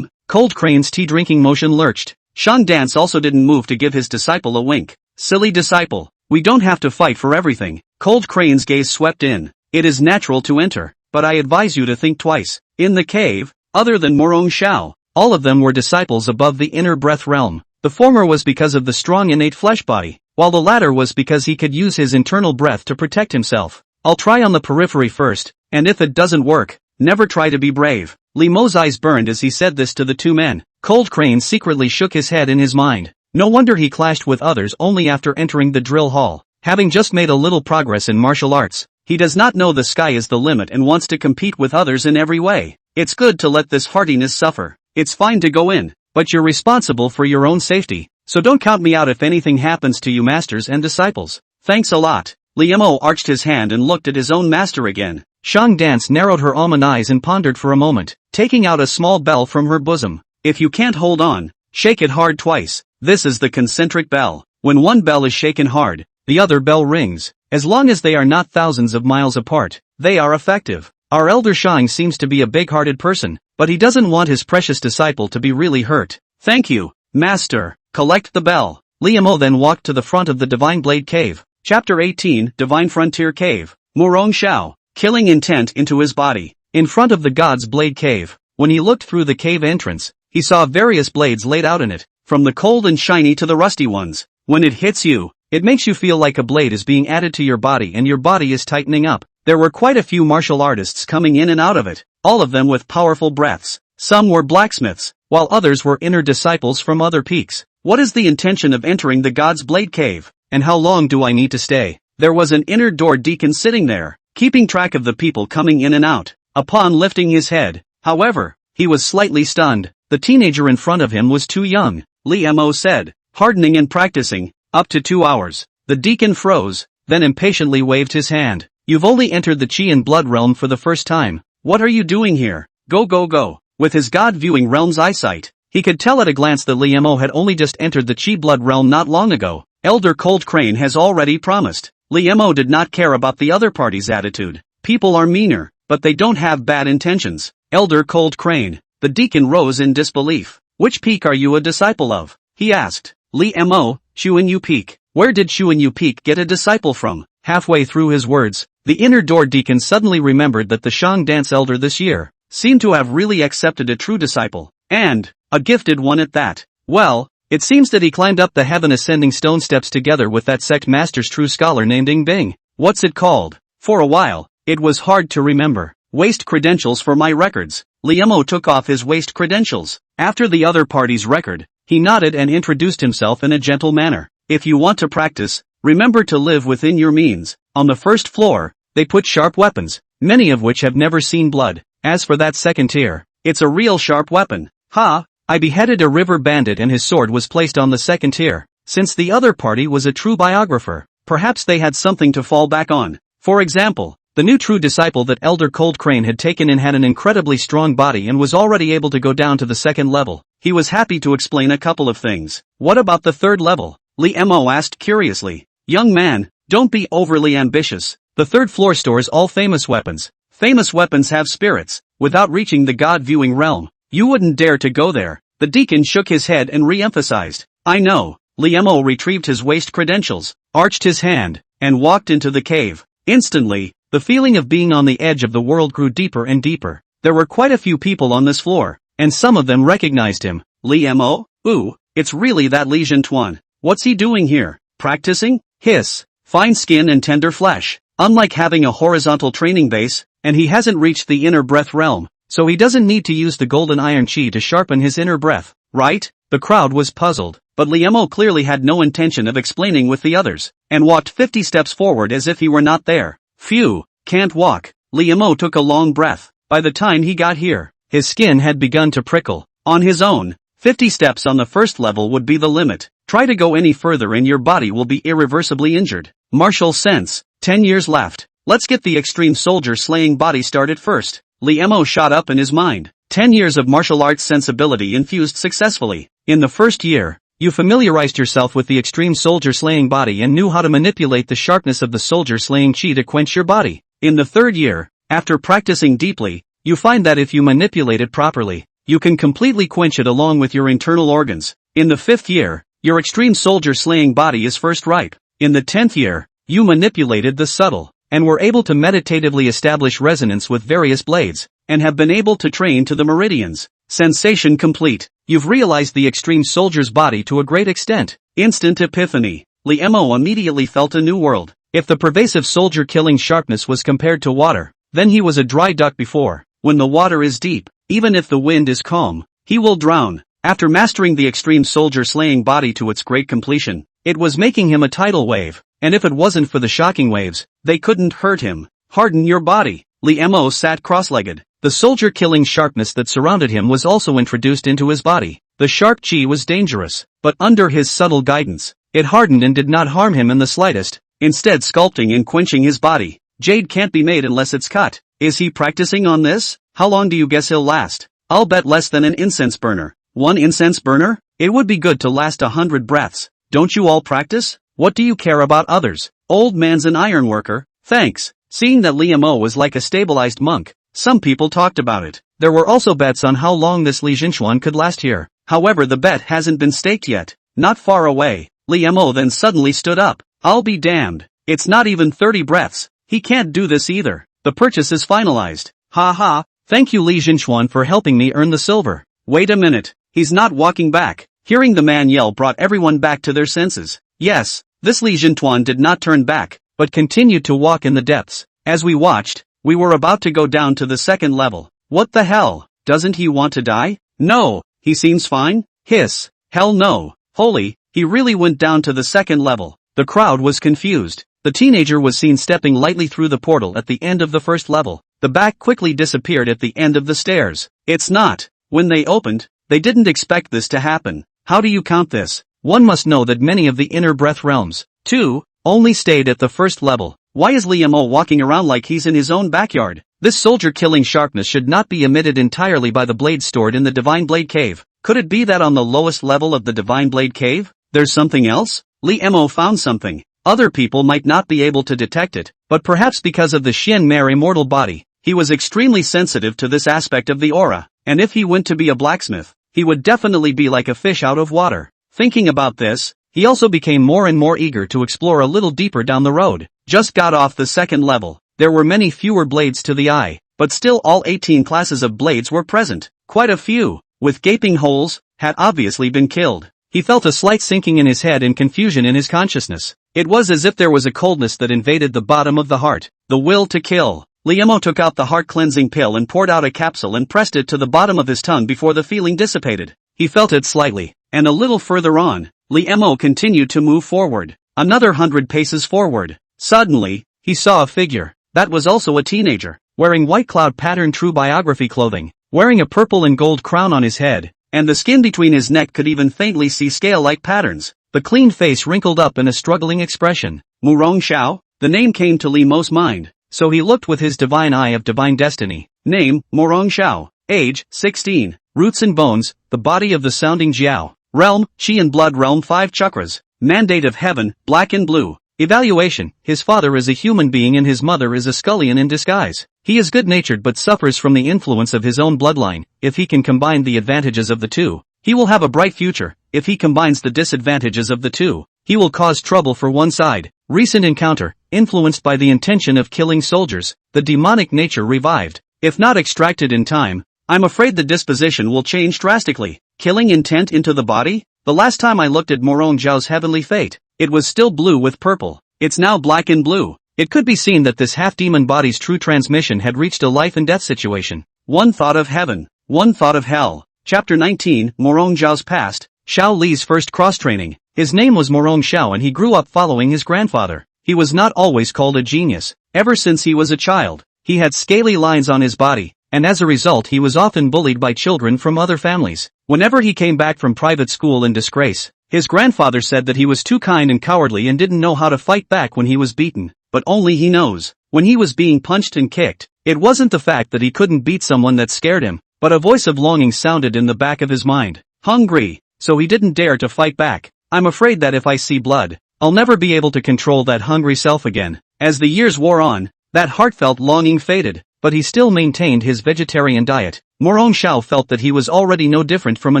Cold Crane's tea-drinking motion lurched. Shang Dance also didn't move to give his disciple a wink. Silly disciple, we don't have to fight for everything. Cold Crane's gaze swept in. It is natural to enter, but I advise you to think twice. In the cave, other than Morong Shao, all of them were disciples above the inner breath realm. The former was because of the strong innate flesh body, while the latter was because he could use his internal breath to protect himself. I'll try on the periphery first, and if it doesn't work, never try to be brave. Li Mo's eyes burned as he said this to the two men. Cold Crane secretly shook his head in his mind. No wonder he clashed with others only after entering the drill hall. Having just made a little progress in martial arts, he does not know the sky is the limit and wants to compete with others in every way. It's good to let this hardiness suffer. It's fine to go in, but you're responsible for your own safety, so don't count me out if anything happens to you masters and disciples. Thanks a lot. Li Mo arched his hand and looked at his own master again. Shang Dance narrowed her almond eyes and pondered for a moment, taking out a small bell from her bosom. If you can't hold on, shake it hard twice. This is the concentric bell. When one bell is shaken hard, the other bell rings. As long as they are not thousands of miles apart, they are effective. Our elder Shang seems to be a big-hearted person, but he doesn't want his precious disciple to be really hurt. Thank you, master. Collect the bell. Li Mo then walked to the front of the Divine Blade Cave. Chapter 18, Divine Frontier Cave. Morong Shao, killing intent into his body. In front of the God's Blade Cave, when he looked through the cave entrance, he saw various blades laid out in it, from the cold and shiny to the rusty ones. When it hits you, it makes you feel like a blade is being added to your body and your body is tightening up. There were quite a few martial artists coming in and out of it, all of them with powerful breaths. Some were blacksmiths, while others were inner disciples from other peaks. What is the intention of entering the God's Blade Cave, and how long do I need to stay? There was an inner door deacon sitting there, keeping track of the people coming in and out. Upon lifting his head, however, he was slightly stunned. The teenager in front of him was too young. Lee Mo said, hardening and practicing, up to 2 hours. The deacon froze, then impatiently waved his hand. You've only entered the Chi and Blood realm for the first time. What are you doing here? Go go go. With his God-viewing realm's eyesight, he could tell at a glance that Lee Mo had only just entered the Chi Blood realm not long ago. Elder Cold Crane has already promised. Lee Mo did not care about the other party's attitude. People are meaner, but they don't have bad intentions. Elder Cold Crane. The deacon rose in disbelief. Which peak are you a disciple of? He asked. Lee Mo, Xuan Yu Peak. Where did Xuan Yu Peak get a disciple from? Halfway through his words, the inner door deacon suddenly remembered that the Shang dance elder this year seemed to have really accepted a true disciple, and a gifted one at that. Well, it seems that he climbed up the heaven-ascending stone steps together with that sect master's true scholar named Ing Bing. What's it called? For a while, it was hard to remember. Waste credentials for my records. Liemo took off his waste credentials. After the other party's record, he nodded and introduced himself in a gentle manner. If you want to practice, remember to live within your means. On the first floor, they put sharp weapons, many of which have never seen blood. As for that second tier, it's a real sharp weapon. Ha! I beheaded a river bandit and his sword was placed on the second tier. Since the other party was a true biographer, perhaps they had something to fall back on. For example, the new true disciple that Elder Cold Crane had taken in had an incredibly strong body and was already able to go down to the second level. He was happy to explain a couple of things. What about the third level? Lee Mo asked curiously. Young man, don't be overly ambitious. The third floor stores all famous weapons. Famous weapons have spirits. Without reaching the God-viewing realm, you wouldn't dare to go there. The deacon shook his head and re-emphasized. I know. Lee Mo retrieved his waste credentials, arched his hand, and walked into the cave. Instantly, the feeling of being on the edge of the world grew deeper and deeper. There were quite a few people on this floor, and some of them recognized him. Lee Mo? Ooh, it's really that Li Jintuan. What's he doing here? Practicing? Hiss. Fine skin and tender flesh. Unlike having a horizontal training base, and he hasn't reached the inner breath realm, so he doesn't need to use the golden iron chi to sharpen his inner breath, right? The crowd was puzzled, but Liemo clearly had no intention of explaining with the others, and walked 50 steps forward as if he were not there. Phew, can't walk. Liemo took a long breath. By the time he got here, his skin had begun to prickle. On his own, 50 steps on the first level would be the limit. Try to go any further and your body will be irreversibly injured. Martial sense. 10 years left. Let's get the extreme soldier slaying body started first. Liemo shot up in his mind. 10 years of martial arts sensibility infused successfully. In the first year, you familiarized yourself with the extreme soldier slaying body and knew how to manipulate the sharpness of the soldier slaying chi to quench your body. In the third year, after practicing deeply, you find that if you manipulate it properly, you can completely quench it along with your internal organs. In the fifth year, your extreme soldier slaying body is first ripe. In the 10th year, you manipulated the subtle, and were able to meditatively establish resonance with various blades, and have been able to train to the meridians. Sensation complete. You've realized the extreme soldier's body to a great extent. Instant epiphany. Liemo immediately felt a new world. If the pervasive soldier-killing sharpness was compared to water, then he was a dry duck before. When the water is deep, even if the wind is calm, he will drown. After mastering the extreme soldier-slaying body to its great completion, it was making him a tidal wave, and if it wasn't for the shocking waves, they couldn't hurt him. Harden your body. Liemo sat cross-legged. The soldier-killing sharpness that surrounded him was also introduced into his body. The sharp chi was dangerous, but under his subtle guidance, it hardened and did not harm him in the slightest, instead sculpting and quenching his body. Jade can't be made unless it's cut. Is he practicing on this? How long do you guess he'll last? I'll bet less than an incense burner. One incense burner? It would be good to last 100 breaths. Don't you all practice? What do you care about others? Old man's an ironworker. Thanks. Seeing that Liemo was like a stabilized monk, some people talked about it. There were also bets on how long this Li Jinchuan could last here. However, the bet hasn't been staked yet. Not far away. Liemo then suddenly stood up. I'll be damned. It's not even 30 breaths. He can't do this either. The purchase is finalized. Ha ha. Thank you Li Jinchuan for helping me earn the silver. Wait a minute. He's not walking back. Hearing the man yell brought everyone back to their senses. Yes, this Li Jinchuan did not turn back, but continued to walk in the depths. As we watched, we were about to go down to the second level. What the hell? Doesn't he want to die? No, he seems fine. Hiss. Hell no. Holy, he really went down to the second level. The crowd was confused. The teenager was seen stepping lightly through the portal at the end of the first level. The back quickly disappeared at the end of the stairs. It's not. When they opened, they didn't expect this to happen. How do you count this? One must know that many of the inner breath realms, too, only stayed at the first level. Why is Liam walking around like he's in his own backyard? This soldier-killing sharpness should not be emitted entirely by the blades stored in the Divine Blade Cave. Could it be that on the lowest level of the Divine Blade Cave, there's something else? Liam found something. Other people might not be able to detect it, but perhaps because of the Xian Mare immortal body, he was extremely sensitive to this aspect of the aura, and if he went to be a blacksmith, he would definitely be like a fish out of water. Thinking about this, he also became more and more eager to explore a little deeper down the road. Just got off the second level. There were many fewer blades to the eye, but still all 18 classes of blades were present. Quite a few, with gaping holes, had obviously been killed. He felt a slight sinking in his head and confusion in his consciousness. It was as if there was a coldness that invaded the bottom of the heart. The will to kill. Liam took out the heart-cleansing pill and poured out a capsule and pressed it to the bottom of his tongue before the feeling dissipated. He felt it slightly, and a little further on, Liam continued to move forward. Another 100 paces forward. Suddenly, he saw a figure. That was also a teenager, wearing white cloud pattern true biography clothing, wearing a purple and gold crown on his head, and the skin between his neck could even faintly see scale-like patterns. The clean face wrinkled up in a struggling expression. Murong Xiao? The name came to Li Mo's mind, so he looked with his divine eye of divine destiny. Name, Murong Xiao. Age, 16. Roots and bones, the body of the sounding Jiao. Realm, Qi and blood realm 5 chakras. Mandate of heaven, black and blue. Evaluation, his father is a human being and his mother is a scullion in disguise. He is good-natured but suffers from the influence of his own bloodline. If he can combine the advantages of the two, he will have a bright future. If he combines the disadvantages of the two, he will cause trouble for one side. Recent encounter, influenced by the intention of killing soldiers, the demonic nature revived. If not extracted in time, I'm afraid the disposition will change drastically. Killing intent into the body? The last time I looked at Murong Xiao's heavenly fate, it was still blue with purple. It's now black and blue. It could be seen that this half-demon body's true transmission had reached a life and death situation. One thought of heaven, one thought of hell. Chapter 19, Murong Xiao's past. Xiao Li's first cross-training. His name was Murong Xiao and he grew up following his grandfather. He was not always called a genius. Ever since he was a child, he had scaly lines on his body, and as a result he was often bullied by children from other families. Whenever he came back from private school in disgrace, his grandfather said that he was too kind and cowardly and didn't know how to fight back when he was beaten. But only he knows. When he was being punched and kicked, it wasn't the fact that he couldn't beat someone that scared him, but a voice of longing sounded in the back of his mind. Hungry. So he didn't dare to fight back. I'm afraid that if I see blood, I'll never be able to control that hungry self again. As the years wore on, that heartfelt longing faded, but he still maintained his vegetarian diet. Murong Xiao felt that he was already no different from a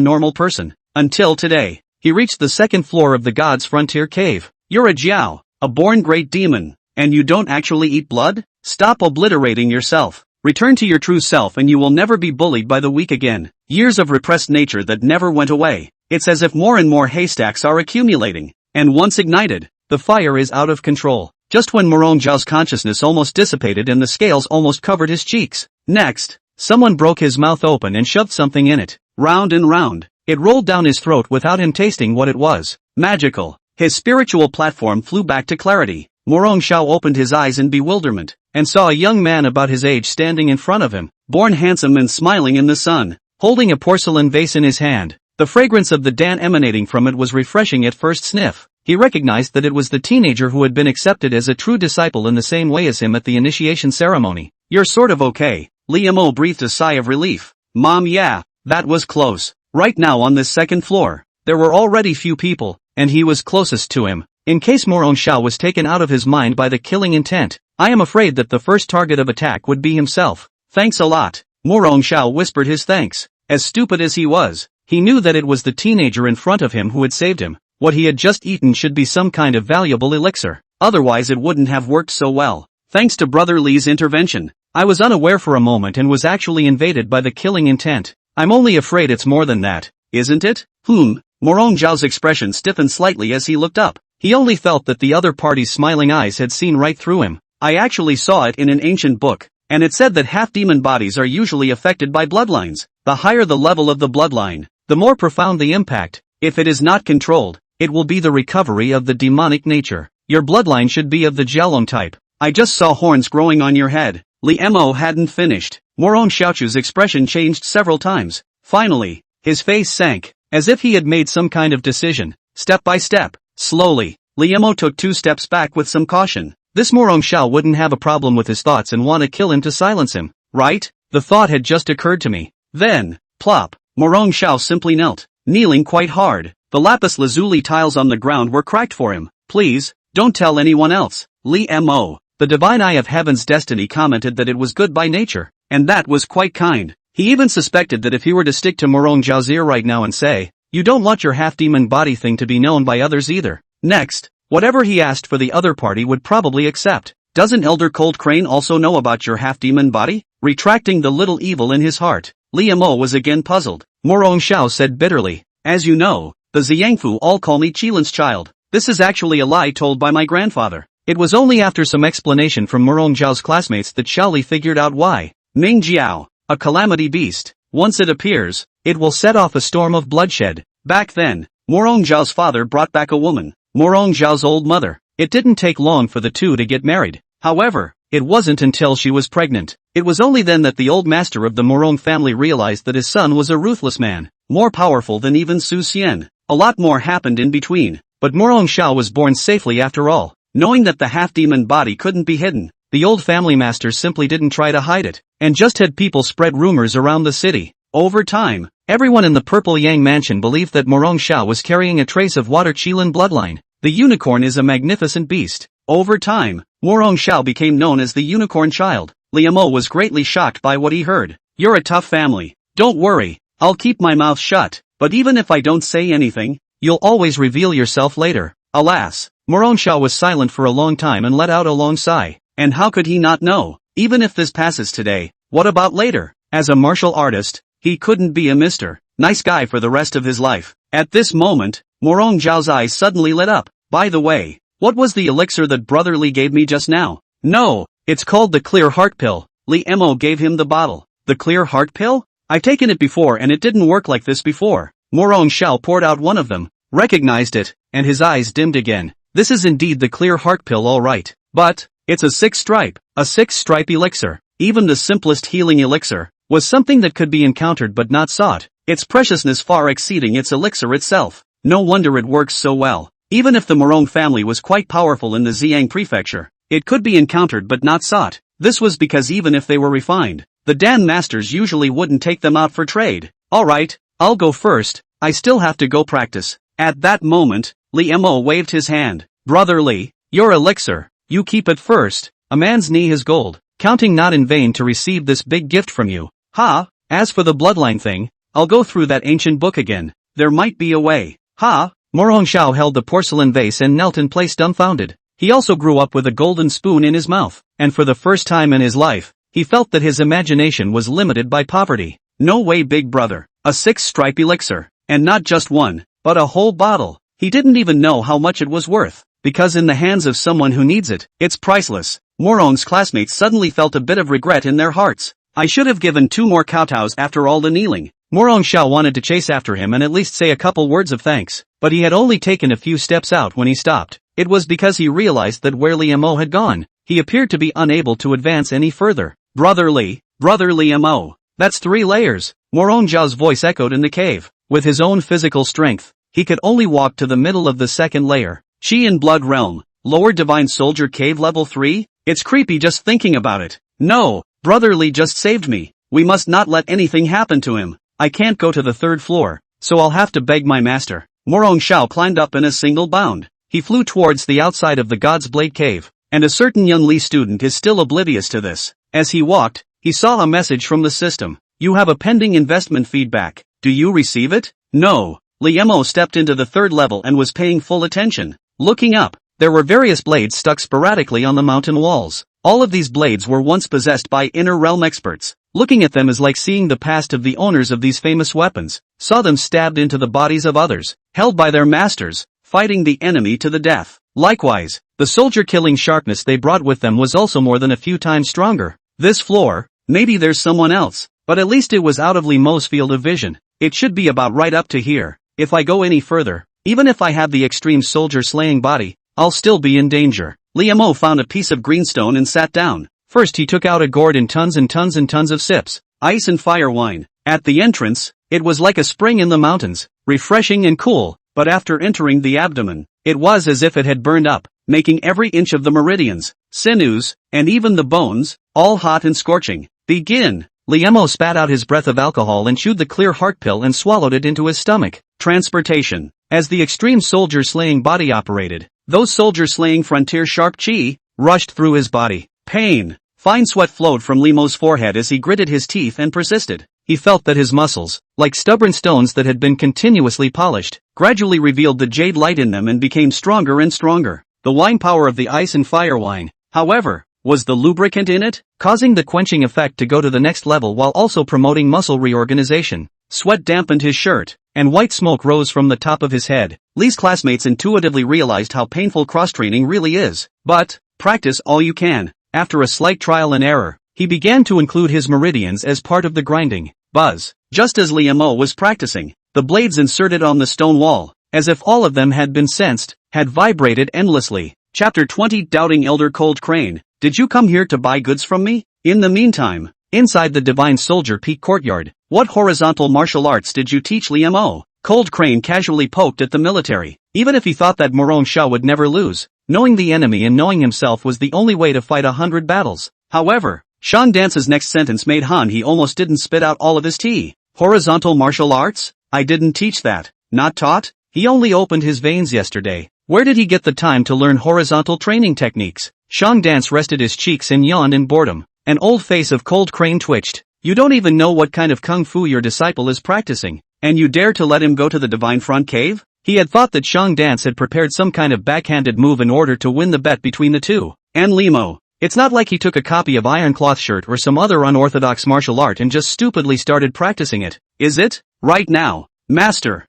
normal person. Until today. He reached the second floor of the God's Frontier Cave. You're a Jiao, a born great demon, and you don't actually eat blood? Stop obliterating yourself. Return to your true self and you will never be bullied by the weak again. Years of repressed nature that never went away. It's as if more and more haystacks are accumulating, and once ignited, the fire is out of control. Just when Murong Xiao's consciousness almost dissipated and the scales almost covered his cheeks. Next, someone broke his mouth open and shoved something in it, round and round. It rolled down his throat without him tasting what it was. Magical. His spiritual platform flew back to clarity. Murong Xiao opened his eyes in bewilderment, and saw a young man about his age standing in front of him, born handsome and smiling in the sun, holding a porcelain vase in his hand. The fragrance of the Dan emanating from it was refreshing at first sniff. He recognized that it was the teenager who had been accepted as a true disciple in the same way as him at the initiation ceremony. You're sort of okay. Liam breathed a sigh of relief. Mom, yeah, that was close. Right now on this second floor, there were already few people, and he was closest to him. In case Murong Xiao was taken out of his mind by the killing intent, I am afraid that the first target of attack would be himself. Thanks a lot. Murong Xiao whispered his thanks. As stupid as he was, he knew that it was the teenager in front of him who had saved him. What he had just eaten should be some kind of valuable elixir. Otherwise it wouldn't have worked so well. Thanks to Brother Li's intervention, I was unaware for a moment and was actually invaded by the killing intent. I'm only afraid it's more than that, isn't it? Murong Xiao's expression stiffened slightly as he looked up. He only felt that the other party's smiling eyes had seen right through him. I actually saw it in an ancient book, and it said that half-demon bodies are usually affected by bloodlines. The higher the level of the bloodline, the more profound the impact. If it is not controlled, it will be the recovery of the demonic nature. Your bloodline should be of the Jiaolong type. I just saw horns growing on your head. Li Mo hadn't finished. Morong Xiaochu's expression changed several times. Finally, his face sank, as if he had made some kind of decision. Step by step, slowly, Li Mo took 2 steps back with some caution. This Morong Xiao wouldn't have a problem with his thoughts and want to kill him to silence him, right? The thought had just occurred to me. Then, plop, Morong Xiao simply knelt, kneeling quite hard. The lapis lazuli tiles on the ground were cracked for him. Please, don't tell anyone else. Li Mo, the divine eye of heaven's destiny, commented that it was good by nature, and that was quite kind. He even suspected that if he were to stick to Morong Xiao's ear right now and say, "You don't want your half-demon body thing to be known by others either." Next, whatever he asked for the other party would probably accept. Doesn't Elder Cold Crane also know about your half-demon body? Retracting the little evil in his heart, Li Mo was again puzzled. Morong Xiao said bitterly, "As you know, the Xiangfu all call me Qilin's child. This is actually a lie told by my grandfather." It was only after some explanation from Morong Xiao's classmates that Xiaoli figured out why. Ming Jiao, a calamity beast. Once it appears, it will set off a storm of bloodshed. Back then, Morong Xiao's father brought back a woman, Morong Xiao's old mother. It didn't take long for the two to get married. However, it wasn't until she was pregnant. It was only then that the old master of the Morong family realized that his son was a ruthless man, more powerful than even Su Xian. A lot more happened in between, but Morong Xiao was born safely after all. Knowing that the half-demon body couldn't be hidden, the old family master simply didn't try to hide it, and just had people spread rumors around the city. Over time, everyone in the Purple Yang mansion believed that Morong Xiao was carrying a trace of Water Qilin bloodline. The unicorn is a magnificent beast. Over time, Morong Xiao became known as the unicorn child. Li Mo was greatly shocked by what he heard. "You're a tough family. Don't worry, I'll keep my mouth shut, but even if I don't say anything, you'll always reveal yourself later." Alas, Morong Xiao was silent for a long time and let out a long sigh. And how could he not know? Even if this passes today, what about later? As a martial artist, he couldn't be a Mr. Nice guy for the rest of his life. At this moment, Morong Xiao's eyes suddenly lit up. "By the way, what was the elixir that Brother Li gave me just now?" "No, it's called the Clear Heart Pill." Li Mo gave him the bottle. "The Clear Heart Pill? I've taken it before and it didn't work like this before." Morong Xiao poured out one of them, recognized it, and his eyes dimmed again. "This is indeed the Clear Heart Pill, all right. But it's a 6-stripe elixir. Even the simplest healing elixir was something that could be encountered but not sought, its preciousness far exceeding its elixir itself. No wonder it works so well. Even if the Morong family was quite powerful in the Xiang prefecture, it could be encountered but not sought. This was because even if they were refined, the Dan masters usually wouldn't take them out for trade. "Alright, I'll go first, I still have to go practice." At that moment, Li Mo waved his hand. "Brother Li, your elixir, you keep it first. A man's knee is gold, counting not in vain to receive this big gift from you." "Ha, as for the bloodline thing, I'll go through that ancient book again. There might be a way." "Ha?" Morong Xiao held the porcelain vase and knelt in place dumbfounded. He also grew up with a golden spoon in his mouth, and for the first time in his life, he felt that his imagination was limited by poverty. "No way, big brother. A 6-stripe elixir. And not just one, but a whole bottle." He didn't even know how much it was worth, because in the hands of someone who needs it, it's priceless. Morong's classmates suddenly felt a bit of regret in their hearts. "I should have given 2 more kowtows after all the kneeling." Morong Xiao wanted to chase after him and at least say a couple words of thanks, but he had only taken a few steps out when he stopped. It was because he realized that where Li Mo had gone, he appeared to be unable to advance any further. Brother Li Mo. "That's 3 layers." Morong Xiao's voice echoed in the cave. With his own physical strength, he could only walk to the middle of the 2nd layer. Qi in Blood Realm, Lower Divine Soldier Cave Level 3? It's creepy just thinking about it. "No, Brother Li just saved me. We must not let anything happen to him. I can't go to the 3rd floor, so I'll have to beg my master." Morong Xiao climbed up in a single bound. He flew towards the outside of the God's Blade Cave, and a certain young Li student is still oblivious to this. As he walked, he saw a message from the system. "You have a pending investment feedback. Do you receive it?" "No." Li Mo stepped into the 3rd level and was paying full attention. Looking up, there were various blades stuck sporadically on the mountain walls. All of these blades were once possessed by inner realm experts. Looking at them is like seeing the past of the owners of these famous weapons. Saw them stabbed into the bodies of others, held by their masters, fighting the enemy to the death. Likewise, the soldier-killing sharpness they brought with them was also more than a few times stronger. This floor, maybe there's someone else. but at least it was out of Limo's field of vision. It should be about right up to here. If I go any further, even if I have the extreme soldier-slaying body, I'll still be in danger. Limo found a piece of greenstone and sat down. First he took out a gourd and tons of sips. Ice and fire wine. At the entrance, it was like a spring in the mountains, refreshing and cool, but after entering the abdomen, it was as if it had burned up, making every inch of the meridians, sinews, and even the bones, all hot and scorching. Begin! Liemo spat out his breath of alcohol and chewed the clear heart pill and swallowed it into his stomach. Transportation. As the extreme soldier-slaying body operated, those soldier-slaying frontier sharp chi rushed through his body. Pain. Fine sweat flowed from Limo's forehead as he gritted his teeth and persisted. He felt that his muscles, like stubborn stones that had been continuously polished, gradually revealed the jade light in them and became stronger and stronger. The wine power of the ice and fire wine, however, was the lubricant in it, causing the quenching effect to go to the next level while also promoting muscle reorganization. Sweat dampened his shirt, and white smoke rose from the top of his head. Lee's classmates intuitively realized how painful cross-training really is. But, practice all you can. After a slight trial and error, he began to include his meridians as part of the grinding. Buzz. Just as Liemo was practicing, the blades inserted on the stone wall, as if all of them had been sensed, had vibrated endlessly. Chapter 20 Doubting Elder Cold Crane. Did you come here to buy goods from me? In the meantime, inside the Divine Soldier Peak courtyard, what horizontal martial arts did you teach Liemo? Cold Crane casually poked at the military. Even if he thought that Morong Shao would never lose, knowing the enemy and knowing himself was the only way to fight 100 battles. However, Sean Dance's next sentence made Han he almost didn't spit out all of his tea. Horizontal martial arts? I didn't teach that. Not taught? He only opened his veins yesterday. Where did he get the time to learn horizontal training techniques? Sean Dance rested his cheeks and yawned in boredom. An old face of Cold Crane twitched. You don't even know what kind of kung fu your disciple is practicing, and you dare to let him go to the Divine Front Cave? He had thought that Sean Dance had prepared some kind of backhanded move in order to win the bet between the two. And Limo. It's not like he took a copy of Iron Cloth Shirt or some other unorthodox martial art and just stupidly started practicing it, is it? Right now. Master.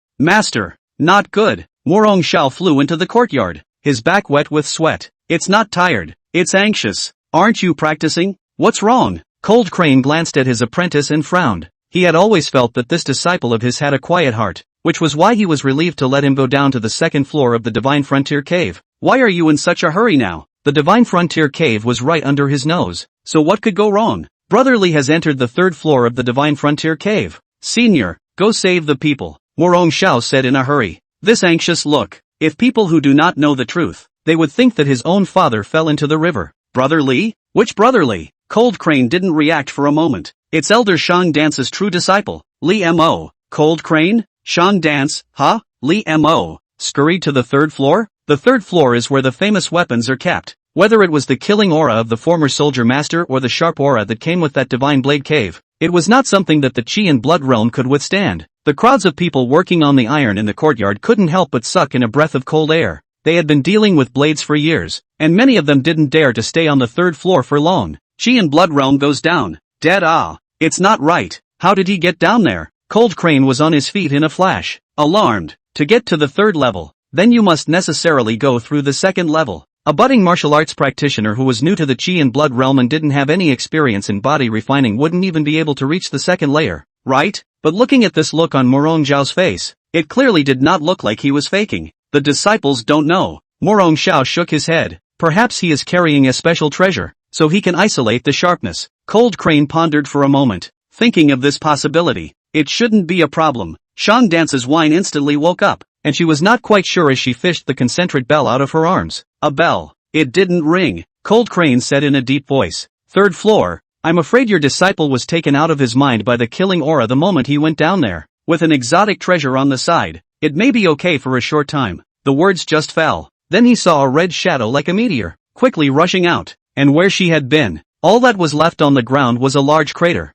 Not good. Morong Shao flew into the courtyard, his back wet with sweat. It's not tired, it's anxious. Aren't you practicing? What's wrong? Cold Crane glanced at his apprentice and frowned. He had always felt that this disciple of his had a quiet heart, which was why he was relieved to let him go down to the second floor of the Divine Frontier Cave. Why are you in such a hurry now? The Divine Frontier Cave was right under his nose, so what could go wrong? Brother Lee has entered the third floor of the Divine Frontier Cave. Senior, go save the people, Morong Shao said in a hurry. This anxious look. If people who do not know the truth, they would think that his own father fell into the river. Brother Lee? Which Brother Lee? Cold Crane didn't react for a moment. It's Elder Sean Dance's true disciple, Lee M.O. Cold Crane? Sean Dance, huh? Lee M.O. scurried to the third floor? The third floor is where the famous weapons are kept. Whether it was the killing aura of the former soldier master or the sharp aura that came with that divine blade cave, it was not something that the chi and blood realm could withstand. The crowds of people working on the iron in the courtyard couldn't help but suck in a breath of cold air. They had been dealing with blades for years, and many of them didn't dare to stay on the third floor for long. Chi and blood realm goes down. Dead it's not right. How did he get down there? Cold Crane was on his feet in a flash. Alarmed. To get to the third level, then you must necessarily go through the second level. A budding martial arts practitioner who was new to the chi and blood realm and didn't have any experience in body refining wouldn't even be able to reach the second layer, right? But looking at this look on Morong Zhao's face, it clearly did not look like he was faking. The disciples don't know. Morong Shao shook his head. Perhaps he is carrying a special treasure, so he can isolate the sharpness. Cold Crane pondered for a moment, thinking of this possibility. It shouldn't be a problem. Sean Dance's whine instantly woke up, and she was not quite sure as she fished the concentric bell out of her arms. A bell. It didn't ring. Cold Crane said in a deep voice. Third floor. I'm afraid your disciple was taken out of his mind by the killing aura the moment he went down there. With an exotic treasure on the side, it may be okay for a short time. The words just fell. Then he saw a red shadow like a meteor, quickly rushing out, and where she had been, all that was left on the ground was a large crater.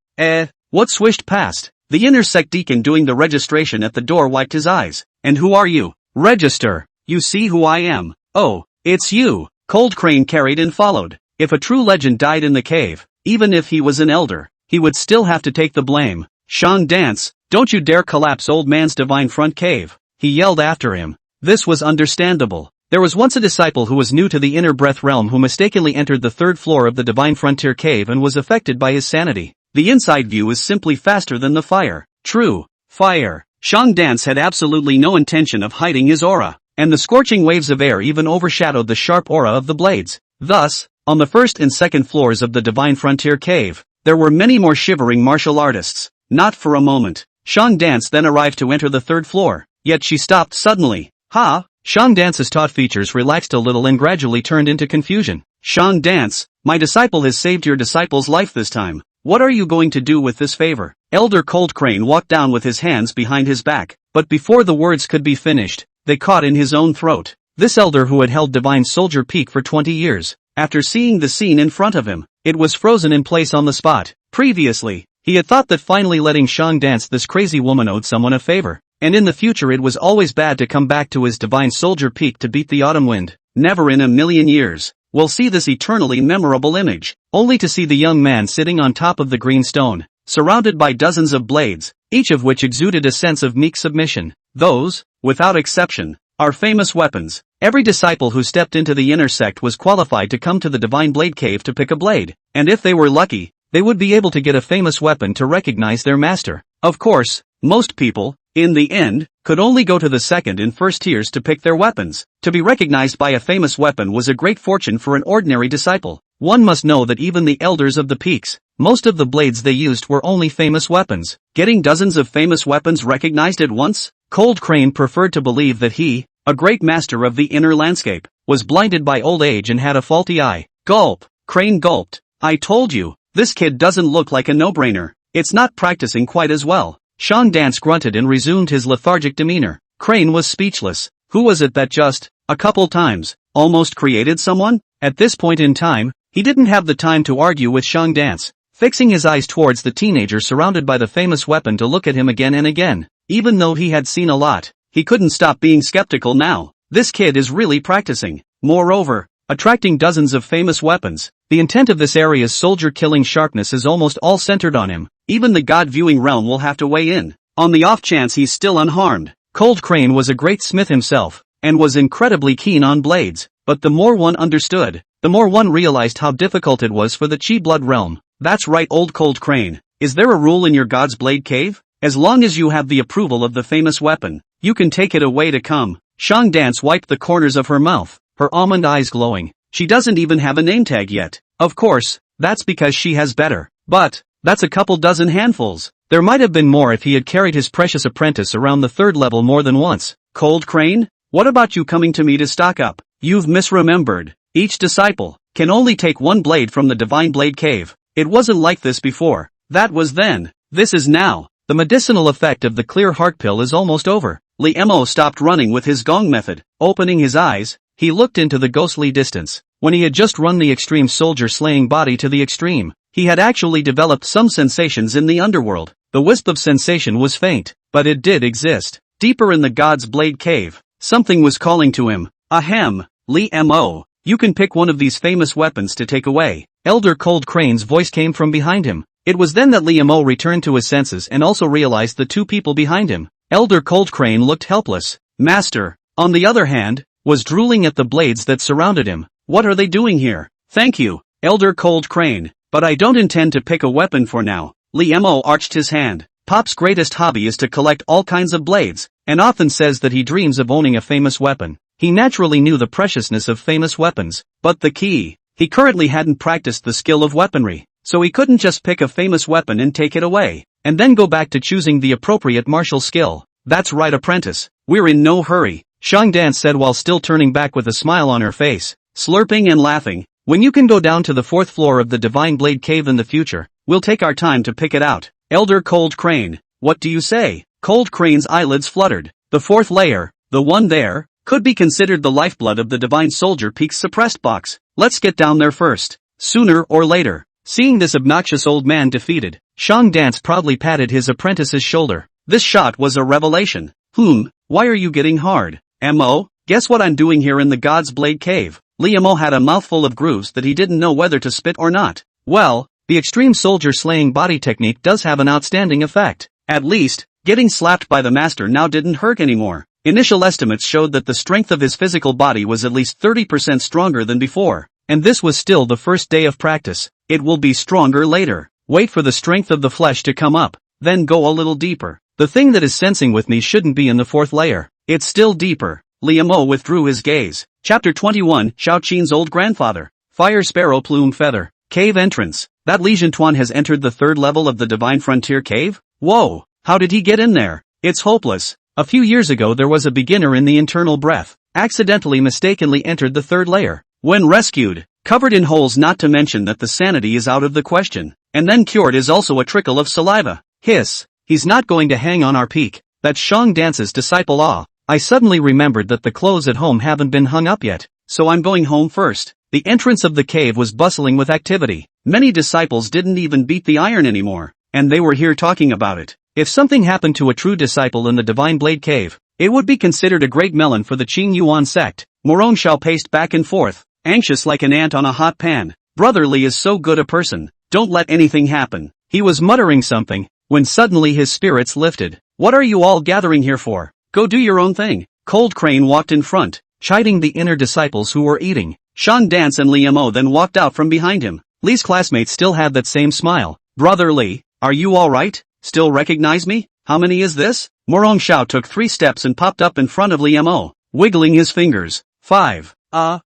What swished past? The inner sect deacon doing the registration at the door wiped his eyes. And who are you? Register. You see who I am. Oh, it's you. Cold Crane carried and followed. If a true legend died in the cave, even if he was an elder, he would still have to take the blame. Sean Dance, don't you dare collapse old man's divine front cave. He yelled after him. This was understandable. There was once a disciple who was new to the inner breath realm who mistakenly entered the third floor of the divine frontier cave and was affected by his sanity. the inside view is simply faster than the fire. True. Fire. Shang Dance had absolutely no intention of hiding his aura, and the scorching waves of air even overshadowed the sharp aura of the blades. Thus, on the first and second floors of the Divine Frontier Cave, there were many more shivering martial artists. Not for a moment. Shang Dance then arrived to enter the third floor, yet she stopped suddenly. Ha! Shang Dance's taut features relaxed a little and gradually turned into confusion. Shang Dance, my disciple has saved your disciple's life this time. What are you going to do with this favor? Elder Cold Crane walked down with his hands behind his back, but before the words could be finished, they caught in his own throat. This elder who had held Divine Soldier Peak for 20 years, after seeing the scene in front of him, it was frozen in place on the spot. Previously, he had thought that finally letting Shang Dance this crazy woman owed someone a favor, and in the future it was always bad to come back to his Divine Soldier Peak to beat the autumn wind. Never in a million years will see this eternally memorable image, only to see the young man sitting on top of the green stone, surrounded by dozens of blades, each of which exuded a sense of meek submission. Those, without exception, are famous weapons. Every disciple who stepped into the inner sect was qualified to come to the Divine Blade Cave to pick a blade, and if they were lucky, they would be able to get a famous weapon to recognize their master. Of course, most people, in the end, could only go to the second and first tiers to pick their weapons. To be recognized by a famous weapon was a great fortune for an ordinary disciple. One must know that even the elders of the peaks, most of the blades they used were only famous weapons. Getting dozens of famous weapons recognized at once? Cold Crane preferred to believe that he, a great master of the inner landscape, was blinded by old age and had a faulty eye. Gulp. Crane gulped. I told you, this kid doesn't look like a no-brainer. It's not practicing quite as well. Shang Dance grunted and resumed his lethargic demeanor. Crane was speechless. Who was it that just, a couple times, almost created someone? At this point in time, he didn't have the time to argue with Shang Dance, fixing his eyes towards the teenager surrounded by the famous weapon to look at him again and again. Even though he had seen a lot, he couldn't stop being skeptical now. This kid is really practicing. Moreover, attracting dozens of famous weapons. The intent of this area's soldier-killing sharpness is almost all centered on him. Even the God-viewing realm will have to weigh in, on the off chance he's still unharmed. Cold Crane was a great smith himself, and was incredibly keen on blades, but the more one understood, the more one realized how difficult it was for the Chi Blood realm. That's right, old Cold Crane. Is there a rule in your God's Blade Cave? As long as you have the approval of the famous weapon, you can take it away to come. Shang Dance wiped the corners of her mouth, her almond eyes glowing. She doesn't even have a name tag yet. Of course, that's because she has better. But, that's a couple dozen handfuls. There might have been more if he had carried his precious apprentice around the third level more than once. Cold Crane? What about you coming to me to stock up? You've misremembered. Each disciple can only take one blade from the Divine Blade Cave. It wasn't like this before. That was then. This is now. The medicinal effect of the clear heart pill is almost over. Li Mo stopped running with his gong method. Opening his eyes, he looked into the ghostly distance. When he had just run the extreme soldier-slaying body to the extreme, he had actually developed some sensations in the underworld. The wisp of sensation was faint, but it did exist. Deeper in the God's Blade Cave, something was calling to him. Ahem, Li Mo, you can pick one of these famous weapons to take away. Elder Cold Crane's voice came from behind him. It was then that Li Mo returned to his senses and also realized the two people behind him. Elder Cold Crane looked helpless. Master, on the other hand, was drooling at the blades that surrounded him. What are they doing here? Thank you, Elder Cold Crane, but I don't intend to pick a weapon for now. Li Mo arched his hand. Pop's greatest hobby is to collect all kinds of blades, and often says that he dreams of owning a famous weapon. He naturally knew the preciousness of famous weapons, but the key, he currently hadn't practiced the skill of weaponry, so he couldn't just pick a famous weapon and take it away, and then go back to choosing the appropriate martial skill. That's right, apprentice, we're in no hurry, Shang Dance said while still turning back with a smile on her face, slurping and laughing. When you can go down to the fourth floor of the Divine Blade Cave in the future, we'll take our time to pick it out. Elder Cold Crane, what do you say? Cold Crane's eyelids fluttered. The fourth layer, the one there, could be considered the lifeblood of the Divine Soldier Peak's suppressed box. Let's get down there first. Sooner or later. Seeing this obnoxious old man defeated, Shang Dance proudly patted his apprentice's shoulder. This shot was a revelation. Why are you getting hard? Mo, guess what I'm doing here in the God's Blade Cave? Li Mo had a mouthful of grooves that he didn't know whether to spit or not. Well, the extreme soldier-slaying body technique does have an outstanding effect. At least, getting slapped by the master now didn't hurt anymore. Initial estimates showed that the strength of his physical body was at least 30% stronger than before, and this was still the first day of practice. It will be stronger later. Wait for the strength of the flesh to come up, then go a little deeper. The thing that is sensing with me shouldn't be in the fourth layer. It's still deeper. Liamo withdrew his gaze. Chapter 21, Xiao Qin's old grandfather. Fire sparrow plume feather. Cave entrance. That Li Zhentuan has entered the third level of the Divine Frontier Cave? Whoa! How did he get in there? It's hopeless. A few years ago there was a beginner in the internal breath, accidentally mistakenly entered the third layer. When rescued, covered in holes, not to mention that the sanity is out of the question, and then cured is also a trickle of saliva. Hiss. He's not going to hang on our peak. That's Shang Dance's disciple. I suddenly remembered that the clothes at home haven't been hung up yet, so I'm going home first. The entrance of the cave was bustling with activity. Many disciples didn't even beat the iron anymore, and they were here talking about it. If something happened to a true disciple in the Divine Blade Cave, it would be considered a great melon for the Qing Yuan sect. Morong Xiao paced back and forth, anxious like an ant on a hot pan. Brother Li is so good a person. Don't let anything happen. He was muttering something, when suddenly his spirits lifted. What are you all gathering here for? Go do your own thing. Cold Crane walked in front, chiding the inner disciples who were eating. Shang Dance and Liamo then walked out from behind him. Li's classmates still had that same smile. Brother Li, are you alright? Still recognize me? How many is this? Morong Xiao took 3 steps and popped up in front of Liamo, wiggling his fingers. 5.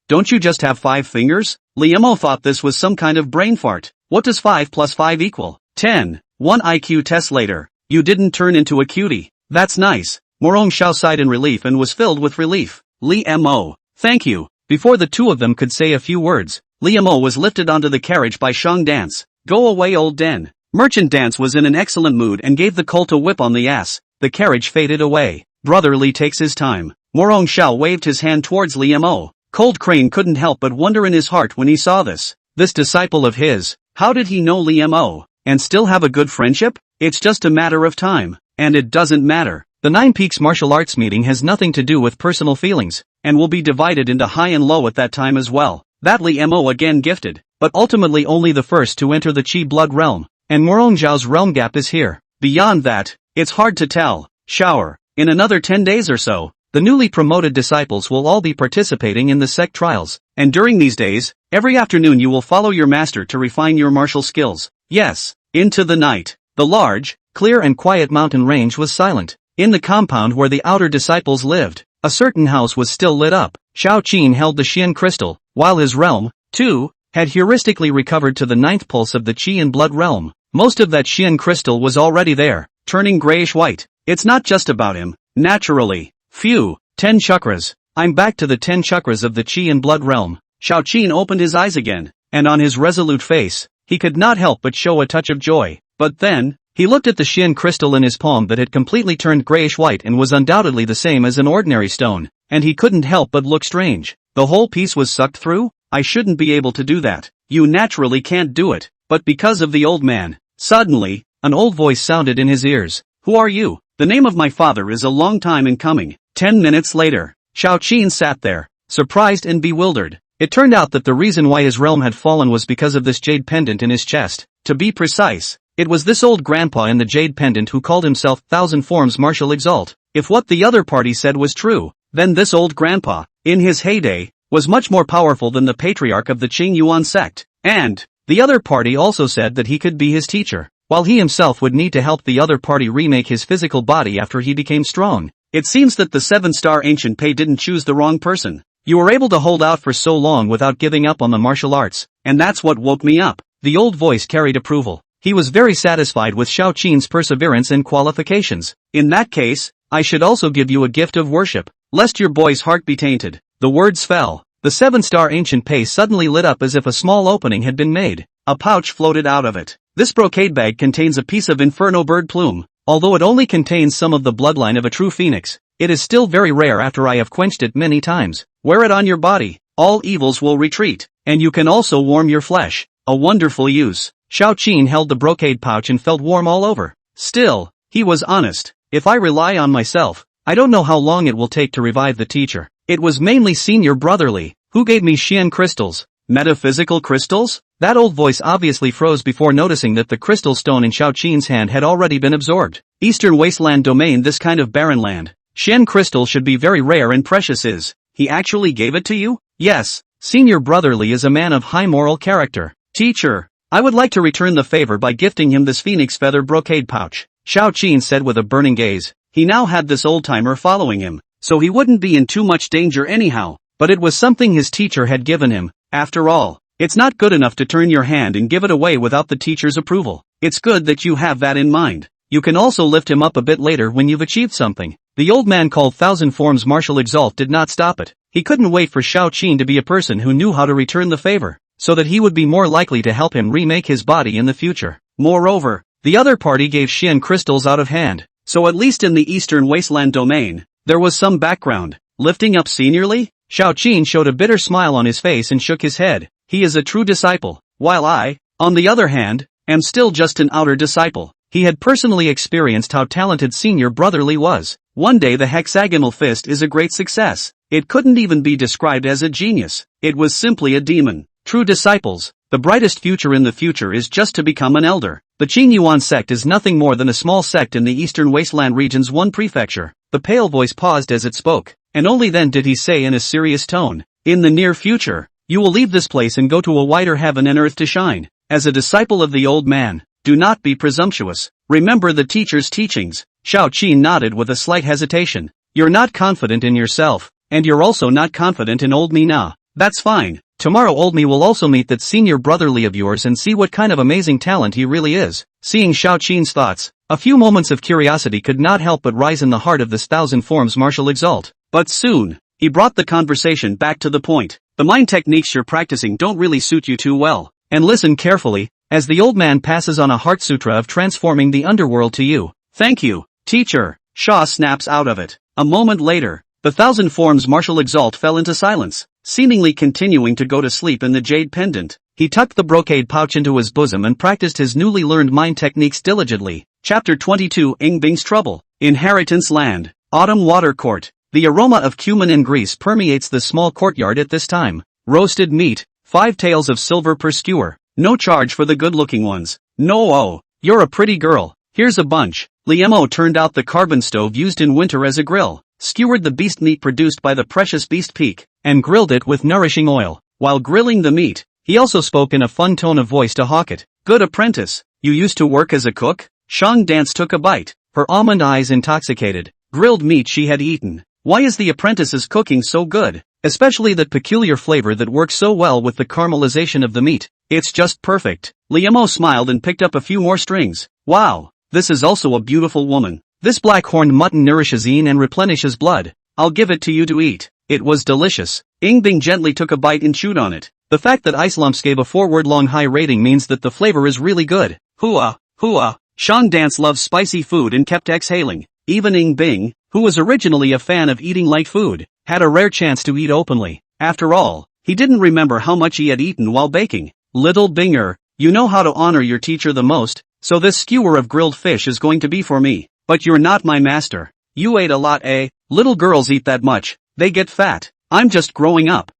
Don't you just have 5 fingers? Liamo thought this was some kind of brain fart. What does 5 plus 5 equal? 10. 1 IQ test later. You didn't turn into a cutie. That's nice. Morong Xiao sighed in relief and was filled with relief. Liamo, thank you. Before the two of them could say a few words, Liamo was lifted onto the carriage by Shang Dance. Go away, old den. Merchant Dance was in an excellent mood and gave the colt a whip on the ass. The carriage faded away. Brother Li takes his time. Morong Xiao waved his hand towards Liamo. Cold Crane couldn't help but wonder in his heart when he saw this. This disciple of his, how did he know Liamo, and still have a good friendship? It's just a matter of time, and it doesn't matter. The Nine Peaks martial arts meeting has nothing to do with personal feelings, and will be divided into high and low at that time as well. That Liamo again gifted, but ultimately only the first to enter the Qi blood realm, and Morong Xiao's realm gap is here. Beyond that, it's hard to tell. Shower. In another 10 days or so, the newly promoted disciples will all be participating in the sect trials, and during these days, every afternoon you will follow your master to refine your martial skills. Yes, into the night. The large, clear and quiet mountain range was silent. In the compound where the outer disciples lived, a certain house was still lit up. Xiao Qin held the Xian crystal, while his realm, too, had heuristically recovered to the 9th pulse of the Qi and blood realm. Most of that Xian crystal was already there, turning grayish-white. It's not just about him, naturally. Phew, 10 chakras. I'm back to the 10 chakras of the Qi and blood realm. Xiao Qin opened his eyes again, and on his resolute face, he could not help but show a touch of joy. But then, he looked at the Xian crystal in his palm that had completely turned grayish-white and was undoubtedly the same as an ordinary stone, and he couldn't help but look strange. The whole piece was sucked through? I shouldn't be able to do that. You naturally can't do it, but because of the old man. Suddenly, an old voice sounded in his ears. Who are you? The name of my father is a long time in coming. 10 minutes later, Xiao Qin sat there, surprised and bewildered. It turned out that the reason why his realm had fallen was because of this jade pendant in his chest. To be precise, it was this old grandpa in the jade pendant who called himself Thousand Forms Martial Exalt. If what the other party said was true, then this old grandpa, in his heyday, was much more powerful than the patriarch of the Qing Yuan sect. And the other party also said that he could be his teacher, while he himself would need to help the other party remake his physical body after he became strong. It seems that the 7-star ancient Pei didn't choose the wrong person. You were able to hold out for so long without giving up on the martial arts, and that's what woke me up. The old voice carried approval. He was very satisfied with Xiao Qin's perseverance and qualifications. In that case, I should also give you a gift of worship, lest your boy's heart be tainted. The words fell. The 7-star ancient Pei suddenly lit up as if a small opening had been made. A pouch floated out of it. This brocade bag contains a piece of inferno bird plume. Although it only contains some of the bloodline of a true phoenix, it is still very rare after I have quenched it many times. Wear it on your body. All evils will retreat, and you can also warm your flesh. A wonderful use. Xiao Qin held the brocade pouch and felt warm all over. Still, he was honest. If I rely on myself, I don't know how long it will take to revive the teacher. It was mainly Senior Brother Li who gave me Xian crystals. Metaphysical crystals? That old voice obviously froze before noticing that the crystal stone in Xiao Qin's hand had already been absorbed. Eastern Wasteland domain, this kind of barren land. Xian crystal should be very rare and precious. Is he actually gave it to you? Yes, Senior Brother Li is a man of high moral character. Teacher, I would like to return the favor by gifting him this phoenix feather brocade pouch, Xiao Qin said with a burning gaze. He now had this old-timer following him, so he wouldn't be in too much danger anyhow, but it was something his teacher had given him. After all, it's not good enough to turn your hand and give it away without the teacher's approval. It's good that you have that in mind. You can also lift him up a bit later when you've achieved something. The old man called Thousand Forms Martial Exalt did not stop it. He couldn't wait for Xiao Qin to be a person who knew how to return the favor, so that he would be more likely to help him remake his body in the future. Moreover, the other party gave Xian crystals out of hand, so at least in the Eastern Wasteland domain, there was some background. Lifting up seniorly? Xiao Qin showed a bitter smile on his face and shook his head. He is a true disciple, while I, on the other hand, am still just an outer disciple. He had personally experienced how talented senior brotherly was. One day the hexagonal fist is a great success. It couldn't even be described as a genius. It was simply a demon. True disciples, the brightest future in the future is just to become an elder. The Qingyuan sect is nothing more than a small sect in the Eastern Wasteland region's one prefecture. The pale voice paused as it spoke, and only then did he say in a serious tone, in the near future, you will leave this place and go to a wider heaven and earth to shine. As a disciple of the old man, do not be presumptuous. Remember the teacher's teachings. Xiao Qin nodded with a slight hesitation. You're not confident in yourself, and you're also not confident in old me now. That's fine. Tomorrow old me will also meet that senior brotherly of yours and see what kind of amazing talent he really is. Seeing Xiao Qin's thoughts, a few moments of curiosity could not help but rise in the heart of this Thousand Forms Martial Exalt. But soon, he brought the conversation back to the point. The mind techniques you're practicing don't really suit you too well. And listen carefully, as the old man passes on a heart sutra of transforming the underworld to you. Thank you, teacher. Shaw snaps out of it. A moment later, the Thousand Forms Martial Exalt fell into silence, seemingly continuing to go to sleep in the jade pendant. He tucked the brocade pouch into his bosom and practiced his newly learned mind techniques diligently. Chapter 22 Ing Bing's Trouble. Inheritance Land. Autumn Water Court. The aroma of cumin and grease permeates the small courtyard at this time. Roasted meat, 5 taels of silver per skewer. No charge for the good-looking ones. No, oh, you're a pretty girl. Here's a bunch. Liemo turned out the carbon stove used in winter as a grill, skewered the beast meat produced by the precious beast peak, and grilled it with nourishing oil. While grilling the meat, he also spoke in a fun tone of voice to Hawkett. Good apprentice. You used to work as a cook? Shang Dance took a bite, her almond eyes intoxicated. Grilled meat she had eaten. Why is the apprentice's cooking so good? Especially that peculiar flavor that works so well with the caramelization of the meat. It's just perfect. Liemo smiled and picked up a few more strings. Wow, this is also a beautiful woman. This black-horned mutton nourishes Ian and replenishes blood. I'll give it to you to eat. It was delicious. Ing Bing gently took a bite and chewed on it. The fact that Ice Lumps gave a forward-long high rating means that the flavor is really good. Hua, hua. Shang Dance loves spicy food and kept exhaling. Even Ing Bing, who was originally a fan of eating light food, had a rare chance to eat openly. After all, he didn't remember how much he had eaten while baking. Little Binger, you know how to honor your teacher the most, so this skewer of grilled fish is going to be for me. But you're not my master. You ate a lot, eh? Little girls eat that much. They get fat. I'm just growing up.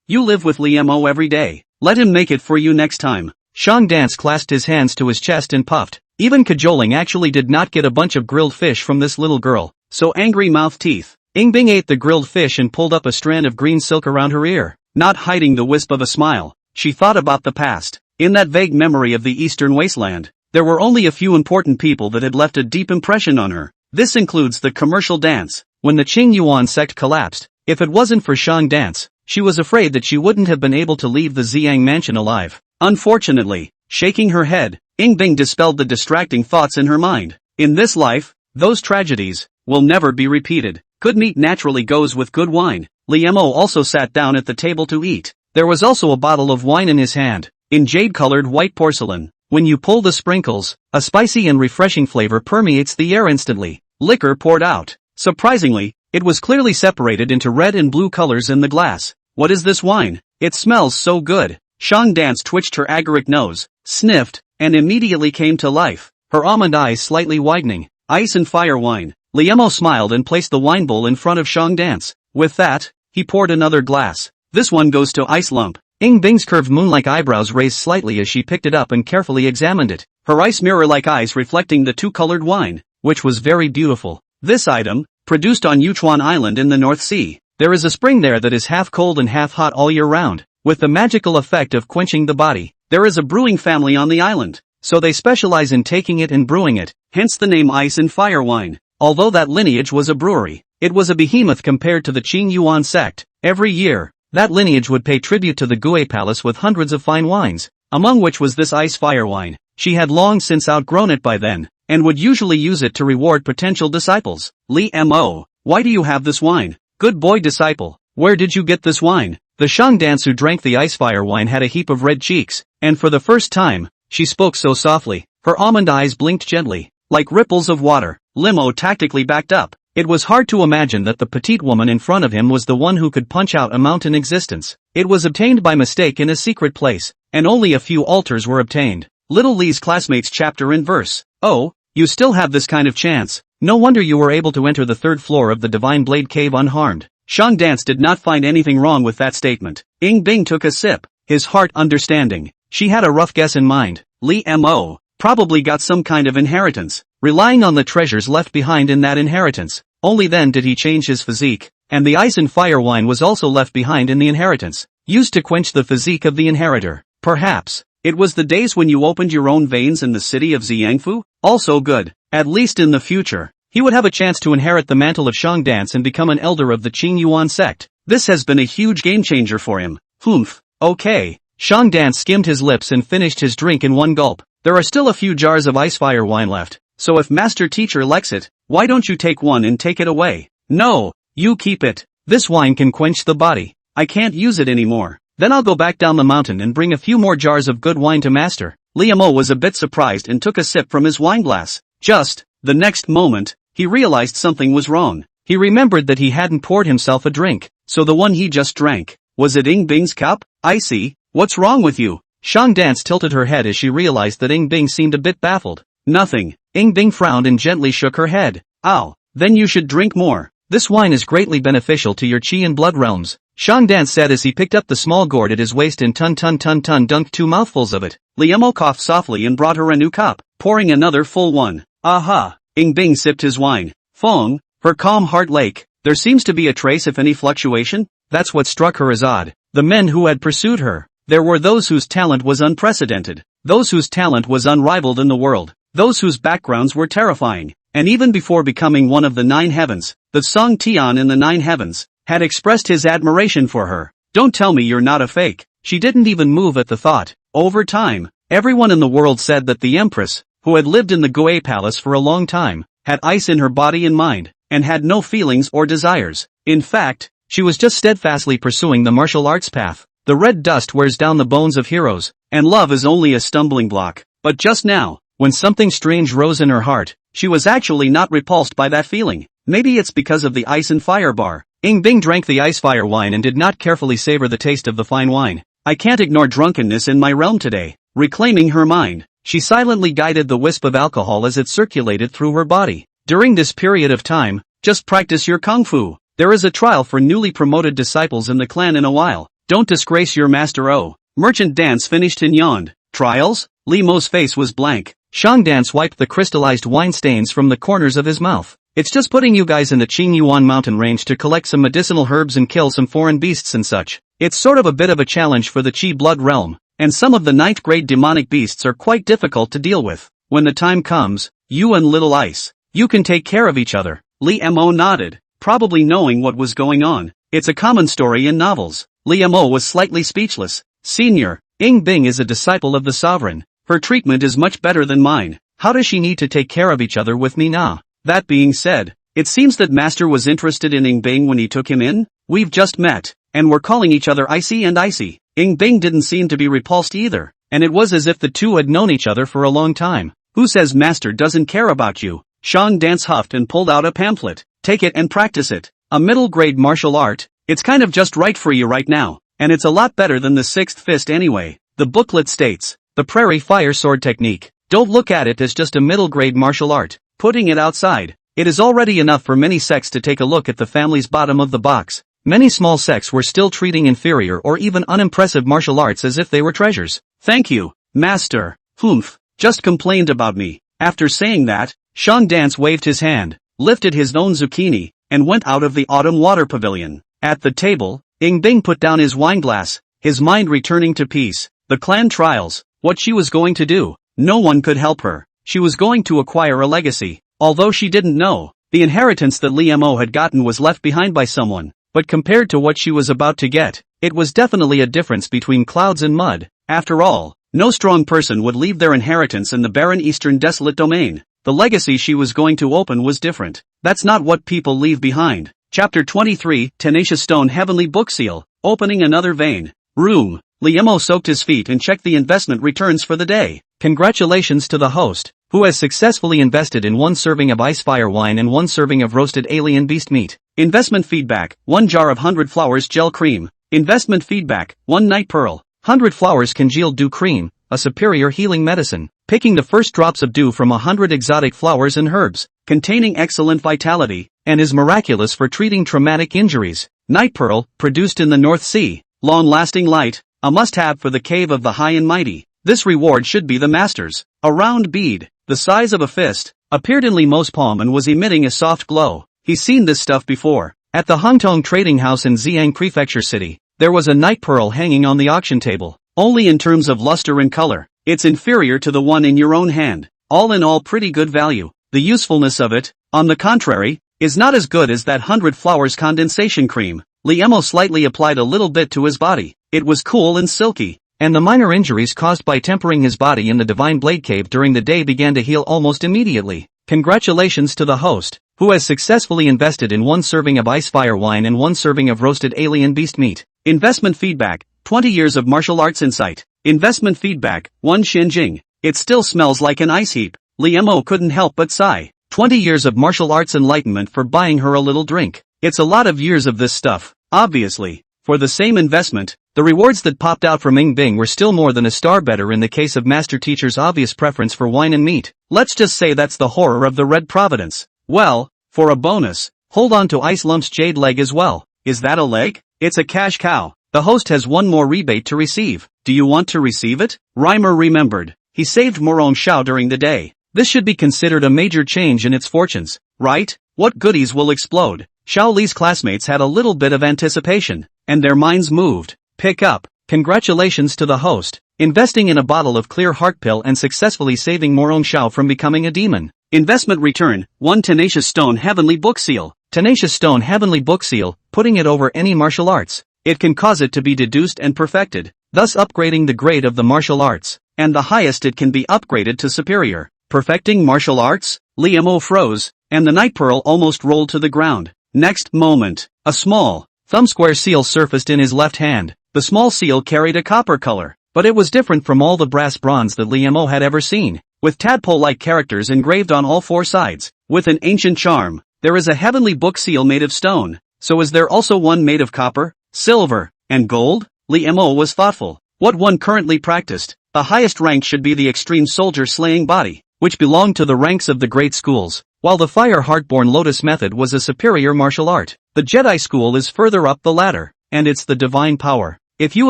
You live with Liemo every day. Let him make it for you next time. Shang Dance clasped his hands to his chest and puffed. Even cajoling actually did not get a bunch of grilled fish from this little girl. So angry mouth teeth. Ing Bing ate the grilled fish and pulled up a strand of green silk around her ear. Not hiding the wisp of a smile, she thought about the past. In that vague memory of the Eastern Wasteland, there were only a few important people that had left a deep impression on her. This includes the commercial dance. When the Qingyuan sect collapsed, if it wasn't for Shang Dance, she was afraid that she wouldn't have been able to leave the Xiang mansion alive. Unfortunately, shaking her head, Ing Bing dispelled the distracting thoughts in her mind. In this life, those tragedies will never be repeated. Good meat naturally goes with good wine. Liemo also sat down at the table to eat. There was also a bottle of wine in his hand, in jade-colored white porcelain. When you pull the sprinkles, a spicy and refreshing flavor permeates the air instantly. Liquor poured out. Surprisingly, it was clearly separated into red and blue colors in the glass. What is this wine? It smells so good. Shang Dance twitched her agaric nose, sniffed, and immediately came to life, her almond eyes slightly widening. Ice and fire wine. Liemo smiled and placed the wine bowl in front of Shang Dance. With that, he poured another glass. This one goes to Ice Lump. Ing Bing's curved moon-like eyebrows raised slightly as she picked it up and carefully examined it, her ice mirror-like eyes reflecting the two-colored wine, which was very beautiful. This item, produced on Yuchuan Island in the North Sea. There is a spring there that is half cold and half hot all year round, with the magical effect of quenching the body. There is a brewing family on the island, so they specialize in taking it and brewing it, hence the name Ice and Fire Wine. Although that lineage was a brewery, it was a behemoth compared to the Qing Yuan sect. Every year, that lineage would pay tribute to the Gui Palace with hundreds of fine wines, among which was this Ice Fire Wine. She had long since outgrown it by then, and would usually use it to reward potential disciples. Li Mo, why do you have this wine? Good boy disciple, where did you get this wine? The Shang dance who drank the Ice Fire Wine had a heap of red cheeks, and for the first time, she spoke so softly, her almond eyes blinked gently, like ripples of water. Limo tactically backed up. It was hard to imagine that the petite woman in front of him was the one who could punch out a mountain existence. It was obtained by mistake in a secret place, and only a few altars were obtained. Little Lee's classmates chapter and verse. Oh, you still have this kind of chance. No wonder you were able to enter the third floor of the Divine Blade Cave unharmed. Shang Dance did not find anything wrong with that statement. Ying Bing took a sip, his heart understanding. She had a rough guess in mind. Li Mo probably got some kind of inheritance, relying on the treasures left behind in that inheritance. Only then did he change his physique, and the Ice and Fire Wine was also left behind in the inheritance, used to quench the physique of the inheritor. Perhaps it was the days when you opened your own veins in the city of Xiangfu? Also good. At least in the future, he would have a chance to inherit the mantle of Shang Dance and become an elder of the Qing Yuan sect. This has been a huge game changer for him. Humph. Okay. Shang Dance skimmed his lips and finished his drink in one gulp. There are still a few jars of Ice Fire Wine left, so if Master Teacher likes it, why don't you take one and take it away? No, you keep it. This wine can quench the body. I can't use it anymore. Then I'll go back down the mountain and bring a few more jars of good wine to Master. Liamo was a bit surprised and took a sip from his wineglass. Just the next moment, he realized something was wrong. He remembered that he hadn't poured himself a drink, so the one he just drank, was it Ying Bing's cup? I see. What's wrong with you? Shang Dance tilted her head as she realized that Ying Bing seemed a bit baffled. Nothing. Ying Bing frowned and gently shook her head. Ow. Then you should drink more. This wine is greatly beneficial to your chi and blood realms, Shang Dance said as he picked up the small gourd at his waist and dunked 2 mouthfuls of it. Liemo coughed softly and brought her a new cup, pouring another full one. Aha. Ying Bing sipped his wine. Fong, her calm heart lake. There seems to be a trace if any fluctuation. That's what struck her as odd. The men who had pursued her. There were those whose talent was unprecedented, those whose talent was unrivaled in the world, those whose backgrounds were terrifying, and even before becoming one of the 9 heavens, the Song Tian in the 9 heavens, had expressed his admiration for her. Don't tell me you're not a fake. She didn't even move at the thought. Over time, everyone in the world said that the Empress, who had lived in the Gui Palace for a long time, had ice in her body and mind, and had no feelings or desires. In fact, she was just steadfastly pursuing the martial arts path. The red dust wears down the bones of heroes, and love is only a stumbling block. But just now, when something strange rose in her heart, she was actually not repulsed by that feeling. Maybe it's because of the ice and fire bar. Ying Bing drank the ice fire wine and did not carefully savor the taste of the fine wine. I can't ignore drunkenness in my realm today. Reclaiming her mind, she silently guided the wisp of alcohol as it circulated through her body. During this period of time, just practice your kung fu. There is a trial for newly promoted disciples in the clan in a while. Don't disgrace your master. Oh. Merchant Dance finished and yawned. Trials? Li Mo's face was blank. Shang Dance wiped the crystallized wine stains from the corners of his mouth. It's just putting you guys in the Qingyuan mountain range to collect some medicinal herbs and kill some foreign beasts and such. It's sort of a bit of a challenge for the Qi blood realm, and some of the 9th grade demonic beasts are quite difficult to deal with. When the time comes, you and Little Ice, you can take care of each other. Li Mo nodded, probably knowing what was going on. It's a common story in novels. Li Mo was slightly speechless. Senior, Ying Bing is a disciple of the sovereign. Her treatment is much better than mine. How does she need to take care of each other with me now? That being said, it seems that Master was interested in Ying Bing when he took him in. We've just met, and we're calling each other Icy and Icy. Ying Bing didn't seem to be repulsed either, and it was as if the two had known each other for a long time. Who says Master doesn't care about you? Shang Dance huffed and pulled out a pamphlet. Take it and practice it. A middle grade martial art. It's kind of just right for you right now, and it's a lot better than the 6th fist anyway. The booklet states, the Prairie Fire Sword Technique. Don't look at it as just a middle grade martial art. Putting it outside, it is already enough for many sects to take a look at the family's bottom of the box. Many small sects were still treating inferior or even unimpressive martial arts as if they were treasures. Thank you, Master. Humph, just complained about me. After saying that, Shang Dance waved his hand, lifted his own zucchini, and went out of the autumn water pavilion. At the table, Ying Bing put down his wineglass, his mind returning to peace. The clan trials. What she was going to do. No one could help her. She was going to acquire a legacy. Although she didn't know, the inheritance that Lee Mo had gotten was left behind by someone. But compared to what she was about to get, it was definitely a difference between clouds and mud. After all, no strong person would leave their inheritance in the barren eastern desolate domain. The legacy she was going to open was different. That's not what people leave behind. Chapter 23, Tenacious Stone Heavenly Book Seal, Opening Another Vein. Room. Lee Mo soaked his feet and checked the investment returns for the day. Congratulations to the host, who has successfully invested in 1 serving of ice fire wine and 1 serving of roasted alien beast meat. Investment feedback, 1 jar of 100 flowers gel cream. Investment feedback, 1 night pearl. 100 flowers congealed dew cream, a superior healing medicine. Picking the first drops of dew from 100 exotic flowers and herbs, containing excellent vitality, and is miraculous for treating traumatic injuries. Night pearl, produced in the North Sea. Long-lasting light, a must-have for the cave of the high and mighty. This reward should be the master's. A round bead, the size of a fist, appeared in Lee Mo's palm and was emitting a soft glow. He's seen this stuff before. At the Hongtong Trading House in Xiang Prefecture City, there was a night pearl hanging on the auction table. Only in terms of luster and color, it's inferior to the one in your own hand. All in all, pretty good value. The usefulness of it, on the contrary, is not as good as that 100 flowers condensation cream. Lee Mo slightly applied a little bit to his body. It was cool and silky, and the minor injuries caused by tempering his body in the Divine Blade Cave during the day began to heal almost immediately. Congratulations to the host, who has successfully invested in 1 serving of ice fire wine and 1 serving of roasted alien beast meat. Investment feedback, 20 years of martial arts insight. Investment feedback, 1 Shenjing. It still smells like an ice heap. Lee Mo couldn't help but sigh. 20 years of martial arts enlightenment for buying her a little drink. It's a lot of years of this stuff, obviously. For the same investment, the rewards that popped out from Ing Bing were still more than a star better in the case of Master Teacher's obvious preference for wine and meat. Let's just say that's the horror of the Red Providence. Well, for a bonus, hold on to Ice Lump's jade leg as well. Is that a leg? It's a cash cow. The host has 1 more rebate to receive. Do you want to receive it? Reimer remembered. He saved Morong Shao during the day. This should be considered a major change in its fortunes, right? What goodies will explode? Xiao Li's classmates had a little bit of anticipation, and their minds moved. Pick up. Congratulations to the host, investing in a bottle of clear heart pill and successfully saving Morong Shao from becoming a demon. Investment return, 1 Tenacious Stone Heavenly Book Seal. Tenacious Stone Heavenly Book Seal, putting it over any martial arts. It can cause it to be deduced and perfected, thus upgrading the grade of the martial arts, and the highest it can be upgraded to superior. Perfecting martial arts? Lee Mo froze, and the night pearl almost rolled to the ground. Next moment, a small, thumb-square seal surfaced in his left hand. The small seal carried a copper color, but it was different from all the brass bronze that Lee Mo had ever seen, with tadpole-like characters engraved on all 4 sides. With an ancient charm, there is a heavenly book seal made of stone. So is there also one made of copper, silver, and gold? Lee Mo was thoughtful. What one currently practiced, the highest rank should be the extreme soldier-slaying body, which belonged to the ranks of the great schools, while the Fire Heartborn Lotus method was a superior martial art. The Jedi school is further up the ladder, and it's the divine power. If you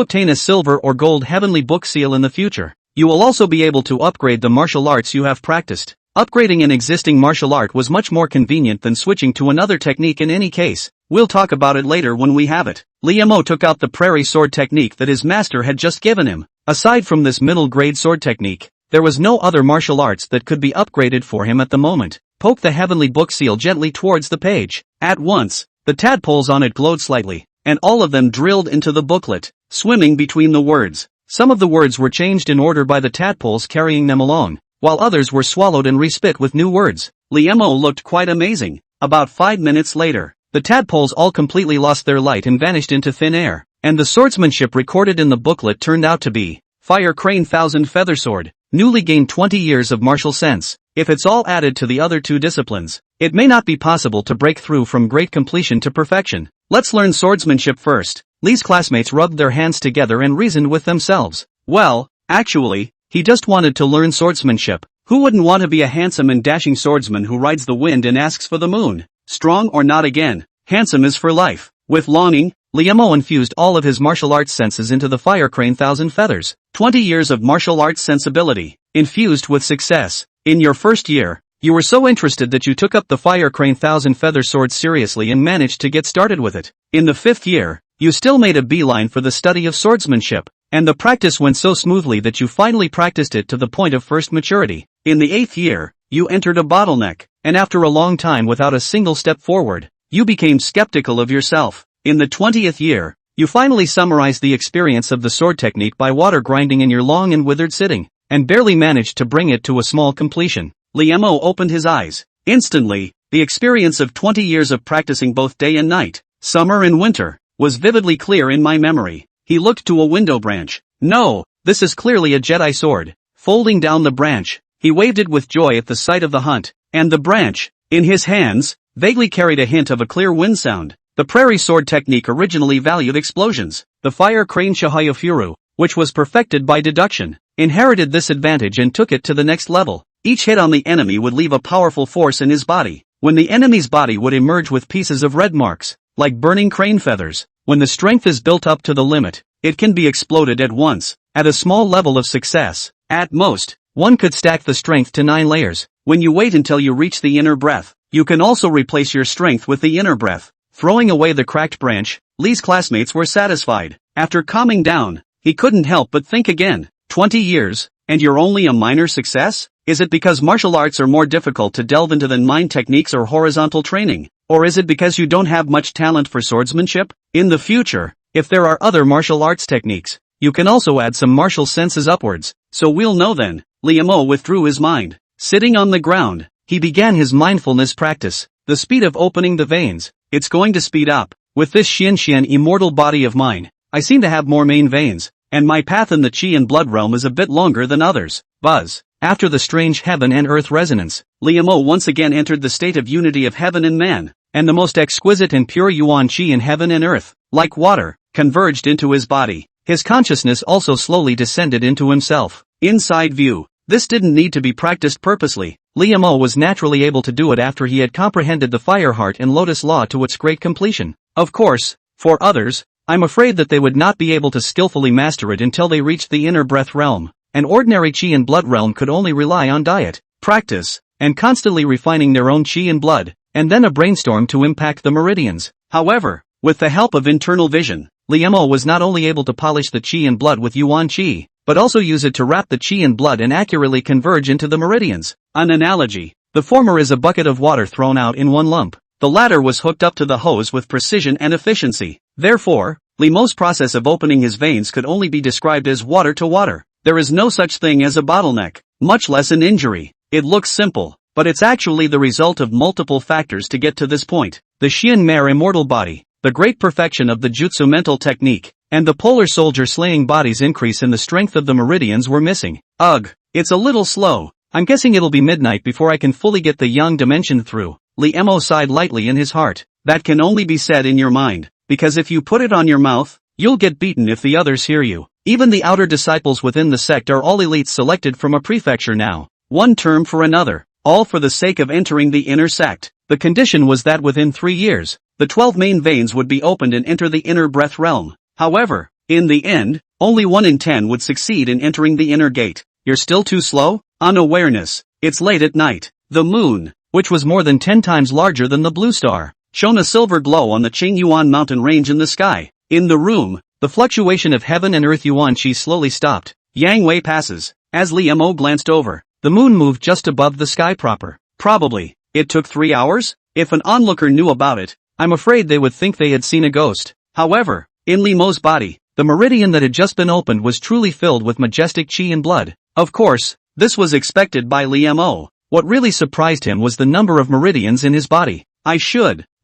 obtain a silver or gold heavenly book seal in the future, you will also be able to upgrade the martial arts you have practiced. Upgrading an existing martial art was much more convenient than switching to another technique in any case. We'll talk about it later when we have it. Lee Mo took out the prairie sword technique that his master had just given him. Aside from this middle-grade sword technique, there was no other martial arts that could be upgraded for him at the moment. Poke the heavenly book seal gently towards the page. At once, the tadpoles on it glowed slightly, and all of them drilled into the booklet, swimming between the words. Some of the words were changed in order by the tadpoles carrying them along, while others were swallowed and respit with new words. Lee Mo looked quite amazing. About 5 minutes later, the tadpoles all completely lost their light and vanished into thin air, and the swordsmanship recorded in the booklet turned out to be Fire Crane Thousand Feather Sword, newly gained 20 years of martial sense. If it's all added to the other 2 disciplines, it may not be possible to break through from great completion to perfection. Let's learn swordsmanship first. Lee's classmates rubbed their hands together and reasoned with themselves. Well, actually, he just wanted to learn swordsmanship. Who wouldn't want to be a handsome and dashing swordsman who rides the wind and asks for the moon? Strong or not again, handsome is for life. With longing, Lee Mo infused all of his martial arts senses into the Fire Crane Thousand Feathers. 20 years of martial arts sensibility, infused with success. In your first year, you were so interested that you took up the Fire Crane Thousand Feather Sword seriously and managed to get started with it. In the 5th year, you still made a beeline for the study of swordsmanship. and the practice went so smoothly that you finally practiced it to the point of first maturity. In the 8th year, you entered a bottleneck, and after a long time without a single step forward, you became skeptical of yourself. In the 20th year, you finally summarized the experience of the sword technique by water grinding in your long and withered sitting, and barely managed to bring it to a small completion. Liemo opened his eyes. Instantly, the experience of 20 years of practicing both day and night, summer and winter, was vividly clear in my memory. He looked to a window branch. No, this is clearly a Jedi sword. Folding down the branch, he waved it with joy at the sight of the hunt, and the branch, in his hands, vaguely carried a hint of a clear wind sound. The prairie sword technique originally valued explosions. The fire crane Shahayafuru, which was perfected by deduction, inherited this advantage and took it to the next level. Each hit on the enemy would leave a powerful force in his body. When the enemy's body would emerge with pieces of red marks, like burning crane feathers, when the strength is built up to the limit, it can be exploded at once. At a small level of success, at most, one could stack the strength to 9 layers. When you wait until you reach the inner breath, you can also replace your strength with the inner breath. Throwing away the cracked branch, Lee's classmates were satisfied. After calming down, he couldn't help but think again. 20 years, and you're only a minor success? Is it because martial arts are more difficult to delve into than mind techniques or horizontal training? Or is it because you don't have much talent for swordsmanship? In the future, if there are other martial arts techniques, you can also add some martial senses upwards. So we'll know then. Liemo withdrew his mind. Sitting on the ground, he began his mindfulness practice. The speed of opening the veins, it's going to speed up. With this Xian immortal body of mine, I seem to have more main veins, and my path in the Qi and blood realm is a bit longer than others. Buzz. After the strange heaven and earth resonance, Liemo once again entered the state of unity of heaven and man, and the most exquisite and pure Yuan Qi in heaven and earth, like water, converged into his body. His consciousness also slowly descended into himself. Inside view. This didn't need to be practiced purposely. Liemo was naturally able to do it after he had comprehended the fire heart and lotus law to its great completion. Of course, for others, I'm afraid that they would not be able to skillfully master it until they reached the inner breath realm. An ordinary Qi and blood realm could only rely on diet, practice, and constantly refining their own Qi and blood, and then a brainstorm to impact the meridians. However, with the help of internal vision, Liemo was not only able to polish the Qi and blood with Yuan Qi, but also use it to wrap the Qi and blood and accurately converge into the meridians. An analogy. The former is a bucket of water thrown out in one lump. The latter was hooked up to the hose with precision and efficiency. Therefore, Liemo's process of opening his veins could only be described as water to water. There is no such thing as a bottleneck, much less an injury. It looks simple, but it's actually the result of multiple factors to get to this point. The Xian Mare immortal body, the great perfection of the jutsu mental technique, and the polar soldier slaying body's increase in the strength of the meridians were missing. Ugh, it's a little slow. I'm guessing it'll be midnight before I can fully get the yang dimension through. Liemo sighed lightly in his heart. That can only be said in your mind, because if you put it on your mouth, you'll get beaten if the others hear you. Even the outer disciples within the sect are all elites selected from a prefecture now. One term for another, all for the sake of entering the inner sect. The condition was that within 3 years, the 12 main veins would be opened and enter the inner breath realm. However, in the end, only 1 in 10 would succeed in entering the inner gate. You're still too slow? Unawareness. It's late at night. The moon, which was more than 10 times larger than the blue star, shone a silver glow on the Qingyuan mountain range in the sky. In the room, the fluctuation of heaven and earth Yuan Qi slowly stopped. Yang Wei passes. As Liemo glanced over, the moon moved just above the sky proper. Probably, it took 3 hours? If an onlooker knew about it, I'm afraid they would think they had seen a ghost. However, in Liemo's body, the meridian that had just been opened was truly filled with majestic Qi and blood. Of course, this was expected by Liemo. What really surprised him was the number of meridians in his body.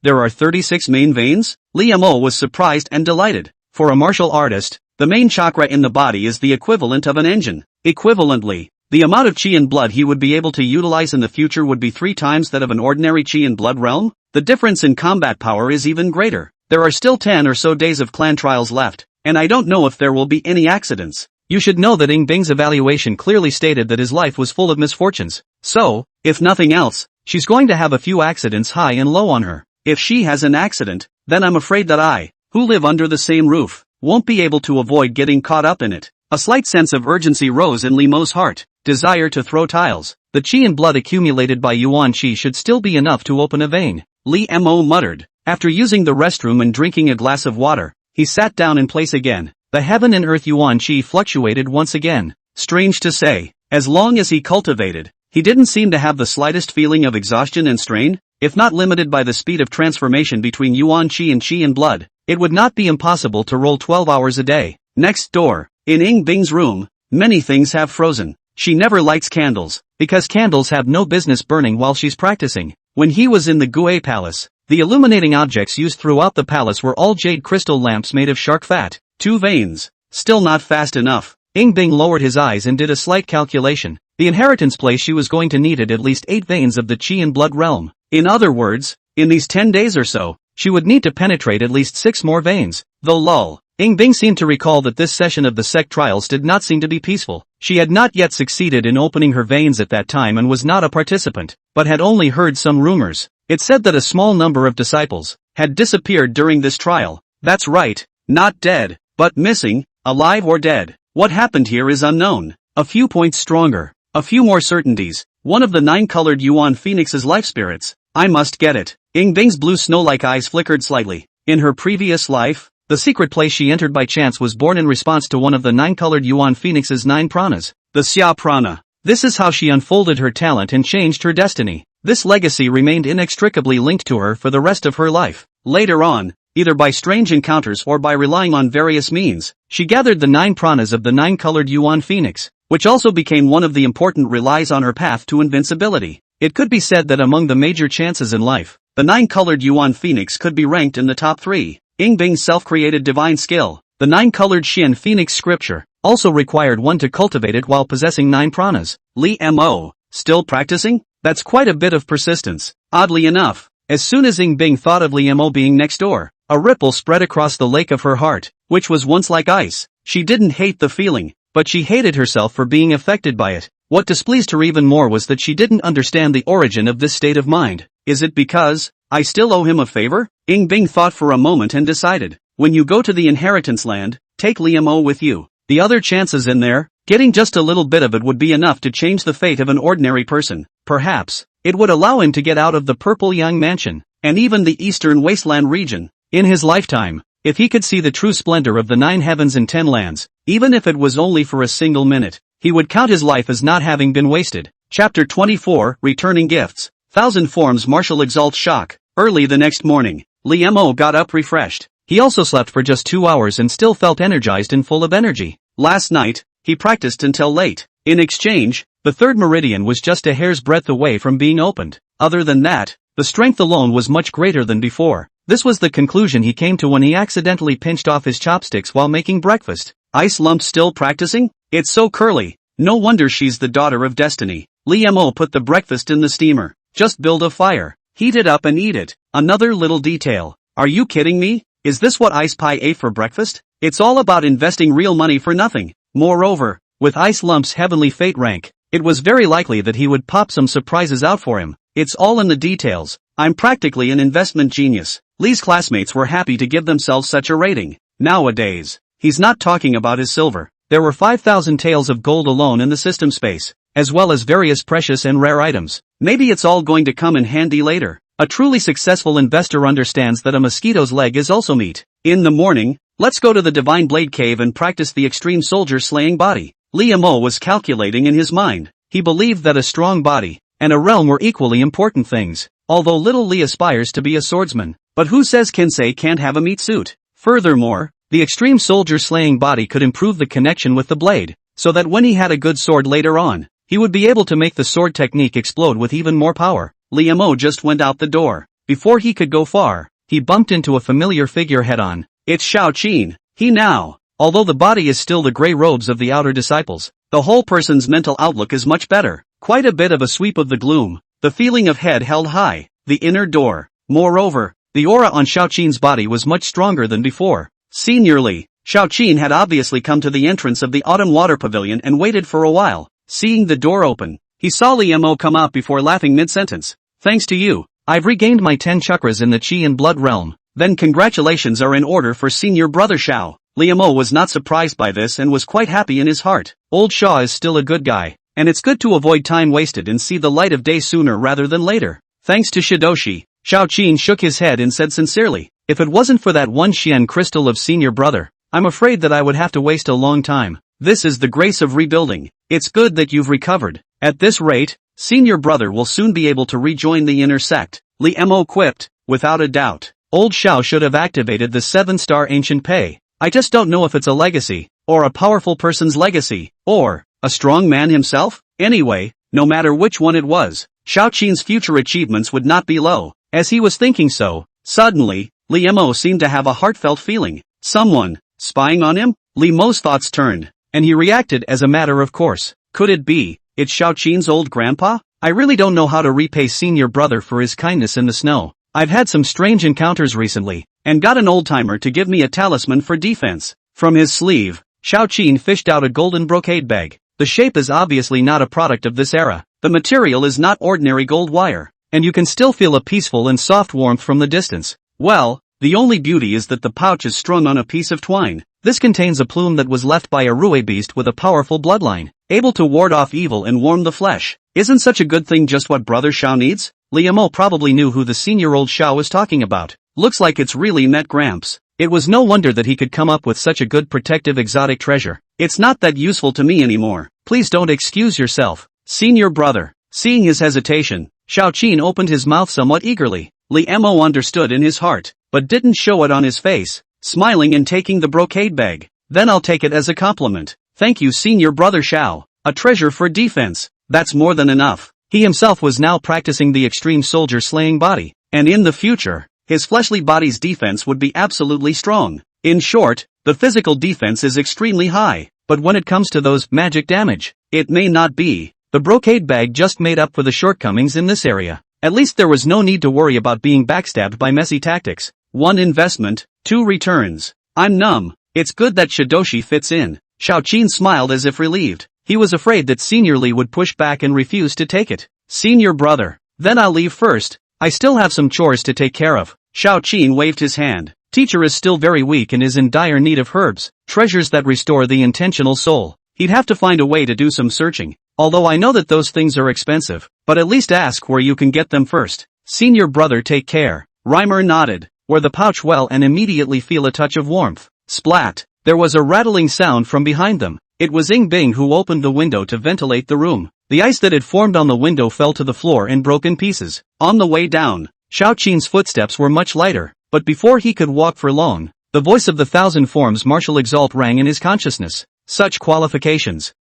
There are 36 main veins? Liemo was surprised and delighted. For a martial artist, the main chakra in the body is the equivalent of an engine. Equivalently, the amount of Qi and blood he would be able to utilize in the future would be 3 times that of an ordinary Qi and blood realm. The difference in combat power is even greater. There are still 10 or so days of clan trials left, and I don't know if there will be any accidents. You should know that Ing Bing's evaluation clearly stated that his life was full of misfortunes. So, if nothing else, she's going to have a few accidents high and low on her. If she has an accident, then I'm afraid that I, who live under the same roof, won't be able to avoid getting caught up in it. A slight sense of urgency rose in Liemo's heart. Desire to throw tiles. The Qi and blood accumulated by Yuan Qi should still be enough to open a vein. Liemo muttered. After using the restroom and drinking a glass of water, he sat down in place again. the heaven and earth yuan chi fluctuated once again. Strange to say, as long as he cultivated, he didn't seem to have the slightest feeling of exhaustion and strain. If not limited by the speed of transformation between yuan chi and blood, it would not be impossible to roll 12 hours a day. Next door, in Ying Bing's room, many things have frozen. She never lights candles, because candles have no business burning while she's practicing. When he was in the Gue Palace, the illuminating objects used throughout the palace were all jade crystal lamps made of shark fat. 2 veins. Still not fast enough. Ying Bing lowered his eyes and did a slight calculation. The inheritance place she was going to needed at least 8 veins of the chi and blood realm. In other words, in these 10 days or so, she would need to penetrate at least 6 more veins. Though lol. Ying Bing seemed to recall that this session of the sect trials did not seem to be peaceful. She had not yet succeeded in opening her veins at that time and was not a participant, but had only heard some rumors. It said that a small number of disciples had disappeared during this trial. That's right, not dead, but missing, alive or dead. What happened here is unknown. A few points stronger, a few more certainties. One of the 9-colored Yuan Phoenix's life spirits. I must get it. Ying Bing's blue snow-like eyes flickered slightly. In her previous life, the secret place she entered by chance was born in response to one of the 9-colored Yuan Phoenix's 9 pranas, the Xia prana. This is how she unfolded her talent and changed her destiny. This legacy remained inextricably linked to her for the rest of her life. Later on, either by strange encounters or by relying on various means, she gathered the 9 pranas of the 9-colored Yuan Phoenix, which also became one of the important relies on her path to invincibility. It could be said that among the major chances in life, the 9-colored Yuan Phoenix could be ranked in the top 3. Ying Bing's self-created divine skill, the 9-colored Xian Phoenix scripture, also required one to cultivate it while possessing 9 pranas. Li Mo, still practicing? That's quite a bit of persistence. Oddly enough, as soon as Ying Bing thought of Li Mo being next door, a ripple spread across the lake of her heart, which was once like ice. She didn't hate the feeling, but she hated herself for being affected by it. What displeased her even more was that she didn't understand the origin of this state of mind. Is it because I still owe him a favor? Ying Bing thought for a moment and decided, when you go to the inheritance land, take Li Mo with you. The other chances in there, getting just a little bit of it would be enough to change the fate of an ordinary person. Perhaps, it would allow him to get out of the Purple Yang Mansion, and even the Eastern Wasteland region. In his lifetime, if he could see the true splendor of the 9 heavens and 10 lands, even if it was only for a single minute, he would count his life as not having been wasted. Chapter 24, Returning Gifts. Thousand Forms Martial exalts shock. Early the next morning, Li Mo got up refreshed. He also slept for just 2 hours and still felt energized and full of energy. Last night, he practiced until late. In exchange, the 3rd meridian was just a hair's breadth away from being opened. Other than that, the strength alone was much greater than before. This was the conclusion he came to when he accidentally pinched off his chopsticks while making breakfast. Ice Lump still practicing? It's so curly. No wonder she's the daughter of destiny. Li Mo put the breakfast in the steamer. Just build a fire, heat it up and eat it. Another little detail. Are you kidding me? Is this what Ice Pie ate for breakfast? It's all about investing real money for nothing. Moreover, with Ice Lump's heavenly fate rank, it was very likely that he would pop some surprises out for him. It's all in the details. I'm practically an investment genius. Li's classmates were happy to give themselves such a rating. Nowadays, he's not talking about his silver. There were 5,000 taels of gold alone in the system space, as well as various precious and rare items. Maybe it's all going to come in handy later. A truly successful investor understands that a mosquito's leg is also meat. In the morning, let's go to the Divine Blade Cave and practice the extreme soldier slaying body. Li Mo was calculating in his mind. He believed that a strong body and a realm were equally important things, although little Li aspires to be a swordsman. But who says Kensei can't have a meat suit? Furthermore, the extreme soldier slaying body could improve the connection with the blade, so that when he had a good sword later on, he would be able to make the sword technique explode with even more power. Li Mo just went out the door. Before he could go far, he bumped into a familiar figure head-on. It's Shao Qin. He now, although the body is still the gray robes of the outer disciples, the whole person's mental outlook is much better. Quite a bit of a sweep of the gloom, the feeling of head held high, the inner door. Moreover, the aura on Shao Qin's body was much stronger than before. Seniorly, Shao Qin had obviously come to the entrance of the Autumn Water Pavilion and waited for a while. Seeing the door open, he saw Li Mo come out before laughing mid-sentence. Thanks to you, I've regained my 10 chakras in the Qi and Blood realm. Then congratulations are in order for senior brother Shao. Li Mo was not surprised by this and was quite happy in his heart. Old Shaw is still a good guy, and it's good to avoid time wasted and see the light of day sooner rather than later. Thanks to Shidoshi, Shao Qin shook his head and said sincerely, if it wasn't for that 1 Xian crystal of senior brother, I'm afraid that I would have to waste a long time. This is the grace of rebuilding. It's good that you've recovered. At this rate, senior brother will soon be able to rejoin the inner sect. Li Mo quipped, without a doubt. Old Xiao should have activated the 7-star ancient pay. I just don't know if it's a legacy, or a powerful person's legacy, or a strong man himself? Anyway, no matter which one it was, Xiao Qin's future achievements would not be low. As he was thinking so, suddenly, Li Mo seemed to have a heartfelt feeling. Someone spying on him? Li Mo's thoughts turned, and he reacted as a matter of course. Could it be? It's Xiao Qin's old grandpa? I really don't know how to repay senior brother for his kindness in the snow. I've had some strange encounters recently, and got an old-timer to give me a talisman for defense. From his sleeve, Xiao Qin fished out a golden brocade bag. The shape is obviously not a product of this era. The material is not ordinary gold wire, and you can still feel a peaceful and soft warmth from the distance. Well, the only beauty is that the pouch is strung on a piece of twine. This contains a plume that was left by a Rue beast with a powerful bloodline, able to ward off evil and warm the flesh. Isn't such a good thing just what Brother Xiao needs? Li Mo probably knew who the senior-old Xiao was talking about. Looks like it's really met Gramps. It was no wonder that he could come up with such a good protective exotic treasure. It's not that useful to me anymore. Please don't excuse yourself, senior brother. Seeing his hesitation, Xiao Qin opened his mouth somewhat eagerly. Li Mo understood in his heart, but didn't show it on his face, smiling and taking the brocade bag. Then I'll take it as a compliment. Thank you, senior brother Xiao. A treasure for defense. That's more than enough. He himself was now practicing the extreme soldier slaying body, and in the future, his fleshly body's defense would be absolutely strong. In short, the physical defense is extremely high, but when it comes to those magic damage, it may not be. The brocade bag just made up for the shortcomings in this area. At least there was no need to worry about being backstabbed by messy tactics. 1 investment, 2 returns. I'm numb. It's good that Shidoshi fits in. Xiao Qin smiled as if relieved. He was afraid that Senior Li would push back and refuse to take it. Senior brother. Then I'll leave first. I still have some chores to take care of. Xiao Qin waved his hand. Teacher is still very weak and is in dire need of herbs, treasures that restore the intentional soul. He'd have to find a way to do some searching. Although I know that those things are expensive, but at least ask where you can get them first. Senior brother, take care. Reimer nodded. Wear the pouch well and immediately feel a touch of warmth. Splat. There was a rattling sound from behind them. It was Ing Bing who opened the window to ventilate the room. The ice that had formed on the window fell to the floor and broke in pieces. On the way down, Xiao Qin's footsteps were much lighter, but before he could walk for long, the voice of the thousand forms martial exalt rang in his consciousness. Such qualifications,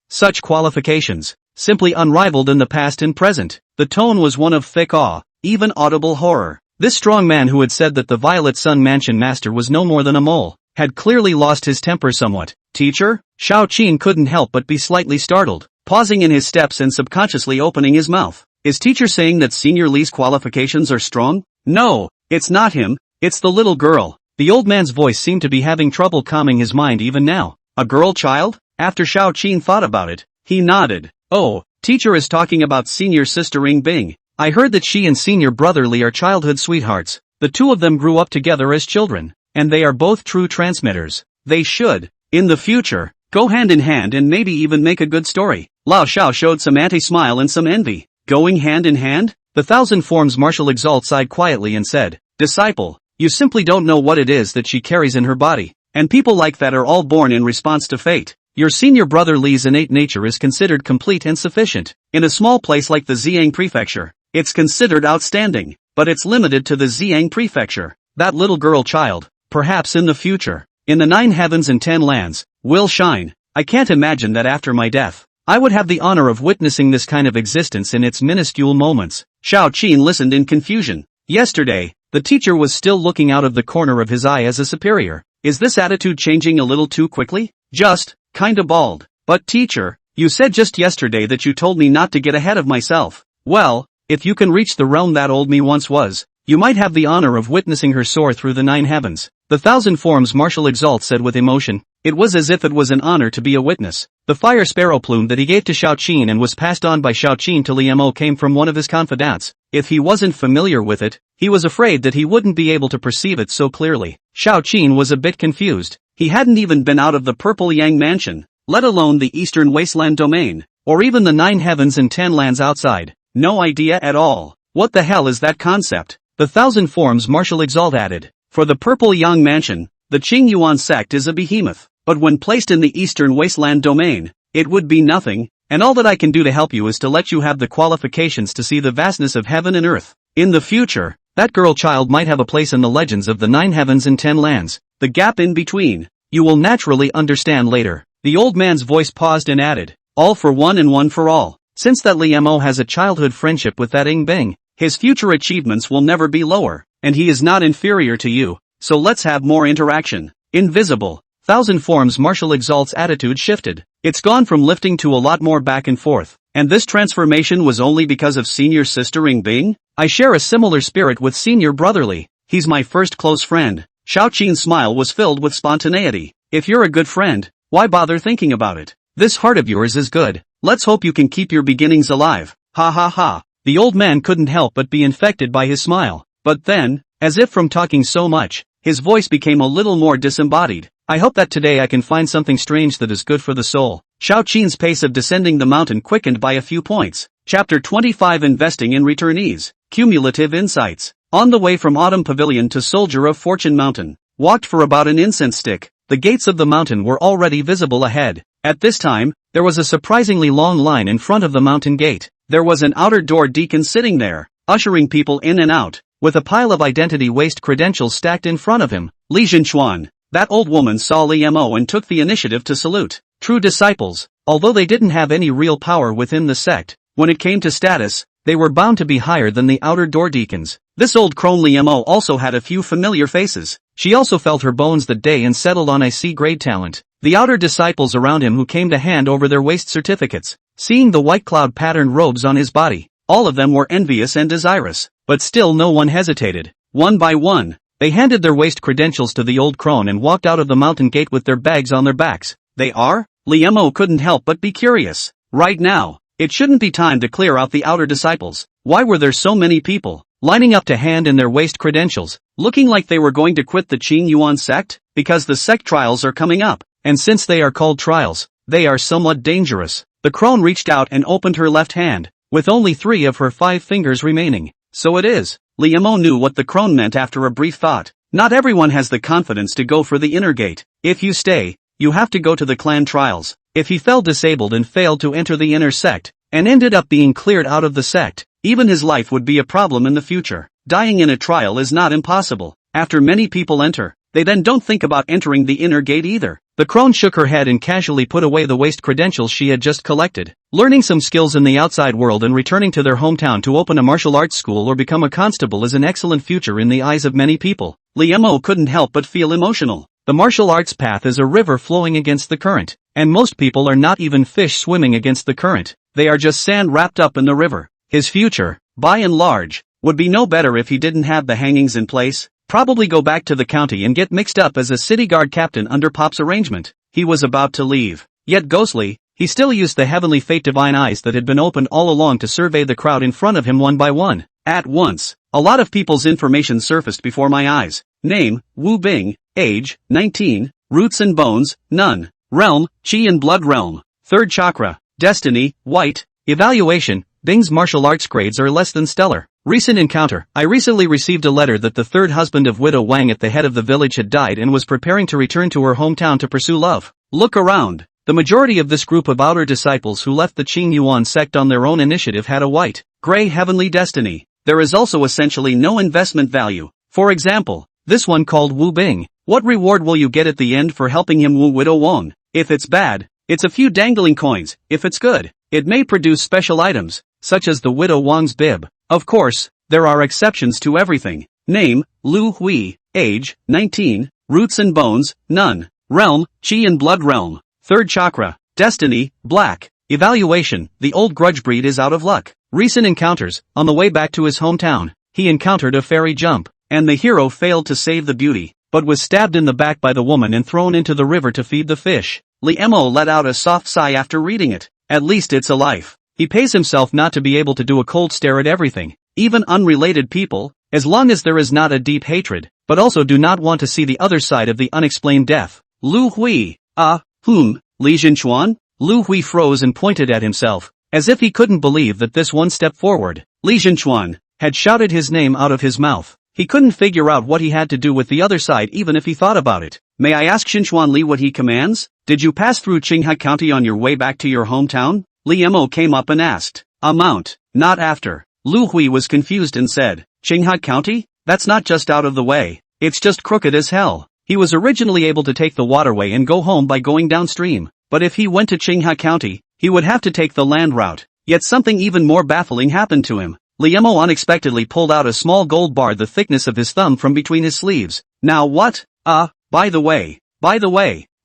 simply unrivaled in the past and present. The tone was one of thick awe, even audible horror. This strong man who had said that the Violet Sun Mansion master was no more than a mole, had clearly lost his temper somewhat. Teacher? Xiao Qin couldn't help but be slightly startled, pausing in his steps and subconsciously opening his mouth. Is teacher saying that Senior Li's qualifications are strong? No, it's not him, it's the little girl. The old man's voice seemed to be having trouble calming his mind even now. A girl child? After Xiao Qin thought about it, he nodded. Oh, teacher is talking about senior sister Ing Bing. I heard that she and senior brother Li are childhood sweethearts. The two of them grew up together as children, and they are both true transmitters. They should, in the future, go hand in hand and maybe even make a good story. Lao Shao showed some anti-smile and some envy. Going hand in hand? The thousand forms martial exalt sighed quietly and said, Disciple, you simply don't know what it is that she carries in her body. And people like that are all born in response to fate. Your senior brother Li's innate nature is considered complete and sufficient. In a small place like the Ziyang Prefecture, it's considered outstanding, but it's limited to the Ziyang Prefecture. That little girl child, perhaps in the future, in the 9 heavens and 10 lands, will shine. I can't imagine that after my death, I would have the honor of witnessing this kind of existence in its minuscule moments. Xiao Qin listened in confusion. Yesterday, the teacher was still looking out of the corner of his eye as a superior. Is this attitude changing a little too quickly? Just, kinda bald. But teacher, you said just yesterday that you told me not to get ahead of myself. Well, if you can reach the realm that old me once was, you might have the honor of witnessing her soar through the 9 heavens. The thousand forms martial exalt said with emotion. It was as if it was an honor to be a witness. The fire sparrow plume that he gave to Xiao Qin and was passed on by Xiao Qin to Li Mo came from one of his confidants. If he wasn't familiar with it, he was afraid that he wouldn't be able to perceive it so clearly. Xiao Qin was a bit confused. He hadn't even been out of the Purple Yang Mansion, let alone the Eastern Wasteland domain, or even the 9 heavens and 10 lands outside. No idea at all. What the hell is that concept? The thousand forms martial exalt added. For the Purple Yang Mansion, The Qingyuan sect is a behemoth, but when placed in the eastern wasteland domain, it would be nothing, and all that I can do to help you is to let you have the qualifications to see the vastness of heaven and earth. In the future, that girl child might have a place in the legends of the 9 heavens and 10 lands, the gap in between. You will naturally understand later. The old man's voice paused and added, all for one and one for all. Since that Li Mo has a childhood friendship with that Ing Bing, his future achievements will never be lower, and he is not inferior to you, so let's have more interaction. Invisible. Thousand Forms Martial Exalt's attitude shifted. It's gone from lifting to a lot more back and forth, and this transformation was only because of senior sister Ing Bing? I share a similar spirit with senior brotherly. He's my first close friend. Xiaoqin's smile was filled with spontaneity. If you're a good friend, why bother thinking about it? This heart of yours is good. Let's hope you can keep your beginnings alive. Ha ha ha. The old man couldn't help but be infected by his smile. But then, as if from talking so much, his voice became a little more disembodied. I hope that today I can find something strange that is good for the soul. Xiaoqin's pace of descending the mountain quickened by a few points. Chapter 25 Investing in Returnees. Cumulative Insights. On the way from Autumn Pavilion to Soldier of Fortune Mountain, walked for about an incense stick. The gates of the mountain were already visible ahead. At this time, there was a surprisingly long line in front of the mountain gate. There was an outer door deacon sitting there, ushering people in and out, with a pile of identity waste credentials stacked in front of him. Li Zhenchuan. That old woman saw Li Mo and took the initiative to salute. True disciples, although they didn't have any real power within the sect, when it came to status, they were bound to be higher than the outer door deacons. This old crone Li Mo also had a few familiar faces. She also felt her bones that day and settled on a C-grade talent. The outer disciples around him who came to hand over their waste certificates, seeing the white cloud patterned robes on his body, all of them were envious and desirous, but still no one hesitated. One by one, they handed their waste credentials to the old crone and walked out of the mountain gate with their bags on their backs. They are? Li Mo couldn't help but be curious. Right now, it shouldn't be time to clear out the outer disciples. Why were there so many people, lining up to hand in their waste credentials, looking like they were going to quit the Qingyuan sect? Because the sect trials are coming up, and since they are called trials, they are somewhat dangerous. The crone reached out and opened her left hand, with only 3 of her 5 fingers remaining. So it is. Li Mo knew what the crone meant after a brief thought. Not everyone has the confidence to go for the inner gate. If you stay, you have to go to the clan trials. If he fell disabled and failed to enter the inner sect, and ended up being cleared out of the sect, even his life would be a problem in the future. Dying in a trial is not impossible. After many people enter, they then don't think about entering the inner gate either. The crone shook her head and casually put away the waste credentials she had just collected. Learning some skills in the outside world and returning to their hometown to open a martial arts school or become a constable is an excellent future in the eyes of many people. Li Mo couldn't help but feel emotional. The martial arts path is a river flowing against the current, and most people are not even fish swimming against the current. They are just sand wrapped up in the river. His future, by and large, would be no better if he didn't have the hangings in place. Probably go back to the county and get mixed up as a city guard captain under Pop's arrangement. He was about to leave. Yet ghostly, he still used the heavenly fate divine eyes that had been opened all along to survey the crowd in front of him one by one. At once, a lot of people's information surfaced before my eyes. Name, Wu Bing. Age, 19. Roots and bones, none. Realm, Qi and blood realm. Third chakra. Destiny, white. Evaluation, Bing's martial arts grades are less than stellar. Recent encounter. I recently received a letter that the third husband of Widow Wang at the head of the village had died and was preparing to return to her hometown to pursue love. Look around. The majority of this group of outer disciples who left the Qingyuan sect on their own initiative had a white, gray heavenly destiny. There is also essentially no investment value. For example, this one called Wu Bing. What reward will you get at the end for helping him woo Widow Wang? If it's bad, it's a few dangling coins. If it's good, it may produce special items, such as the Widow Wang's bib. Of course, there are exceptions to everything. Name, Lu Hui. Age, 19. Roots and bones, none. Realm, Qi and blood realm. Third chakra. Destiny, black. Evaluation, the old grudge breed is out of luck. Recent encounters. On the way back to his hometown, he encountered a fairy jump, and the hero failed to save the beauty, but was stabbed in the back by the woman and thrown into the river to feed the fish. Li Mo let out a soft sigh after reading it. At least it's a life. He pays himself not to be able to do a cold stare at everything, even unrelated people, as long as there is not a deep hatred, but also do not want to see the other side of the unexplained death. Lu Hui. Li Zhenchuan? Lu Hui froze and pointed at himself, as if he couldn't believe that this one step forward, Li Zhenchuan, had shouted his name out of his mouth. He couldn't figure out what he had to do with the other side even if he thought about it. May I ask Xinchuan Li what he commands? Did you pass through Qinghe County on your way back to your hometown? Li Mo came up and asked. Amount, not after. Lu Hui was confused and said, Qinghe County? That's not just out of the way. It's just crooked as hell. He was originally able to take the waterway and go home by going downstream, but if he went to Qinghe County, he would have to take the land route. Yet something even more baffling happened to him. Liemo unexpectedly pulled out a small gold bar the thickness of his thumb from between his sleeves. Now what? By the way,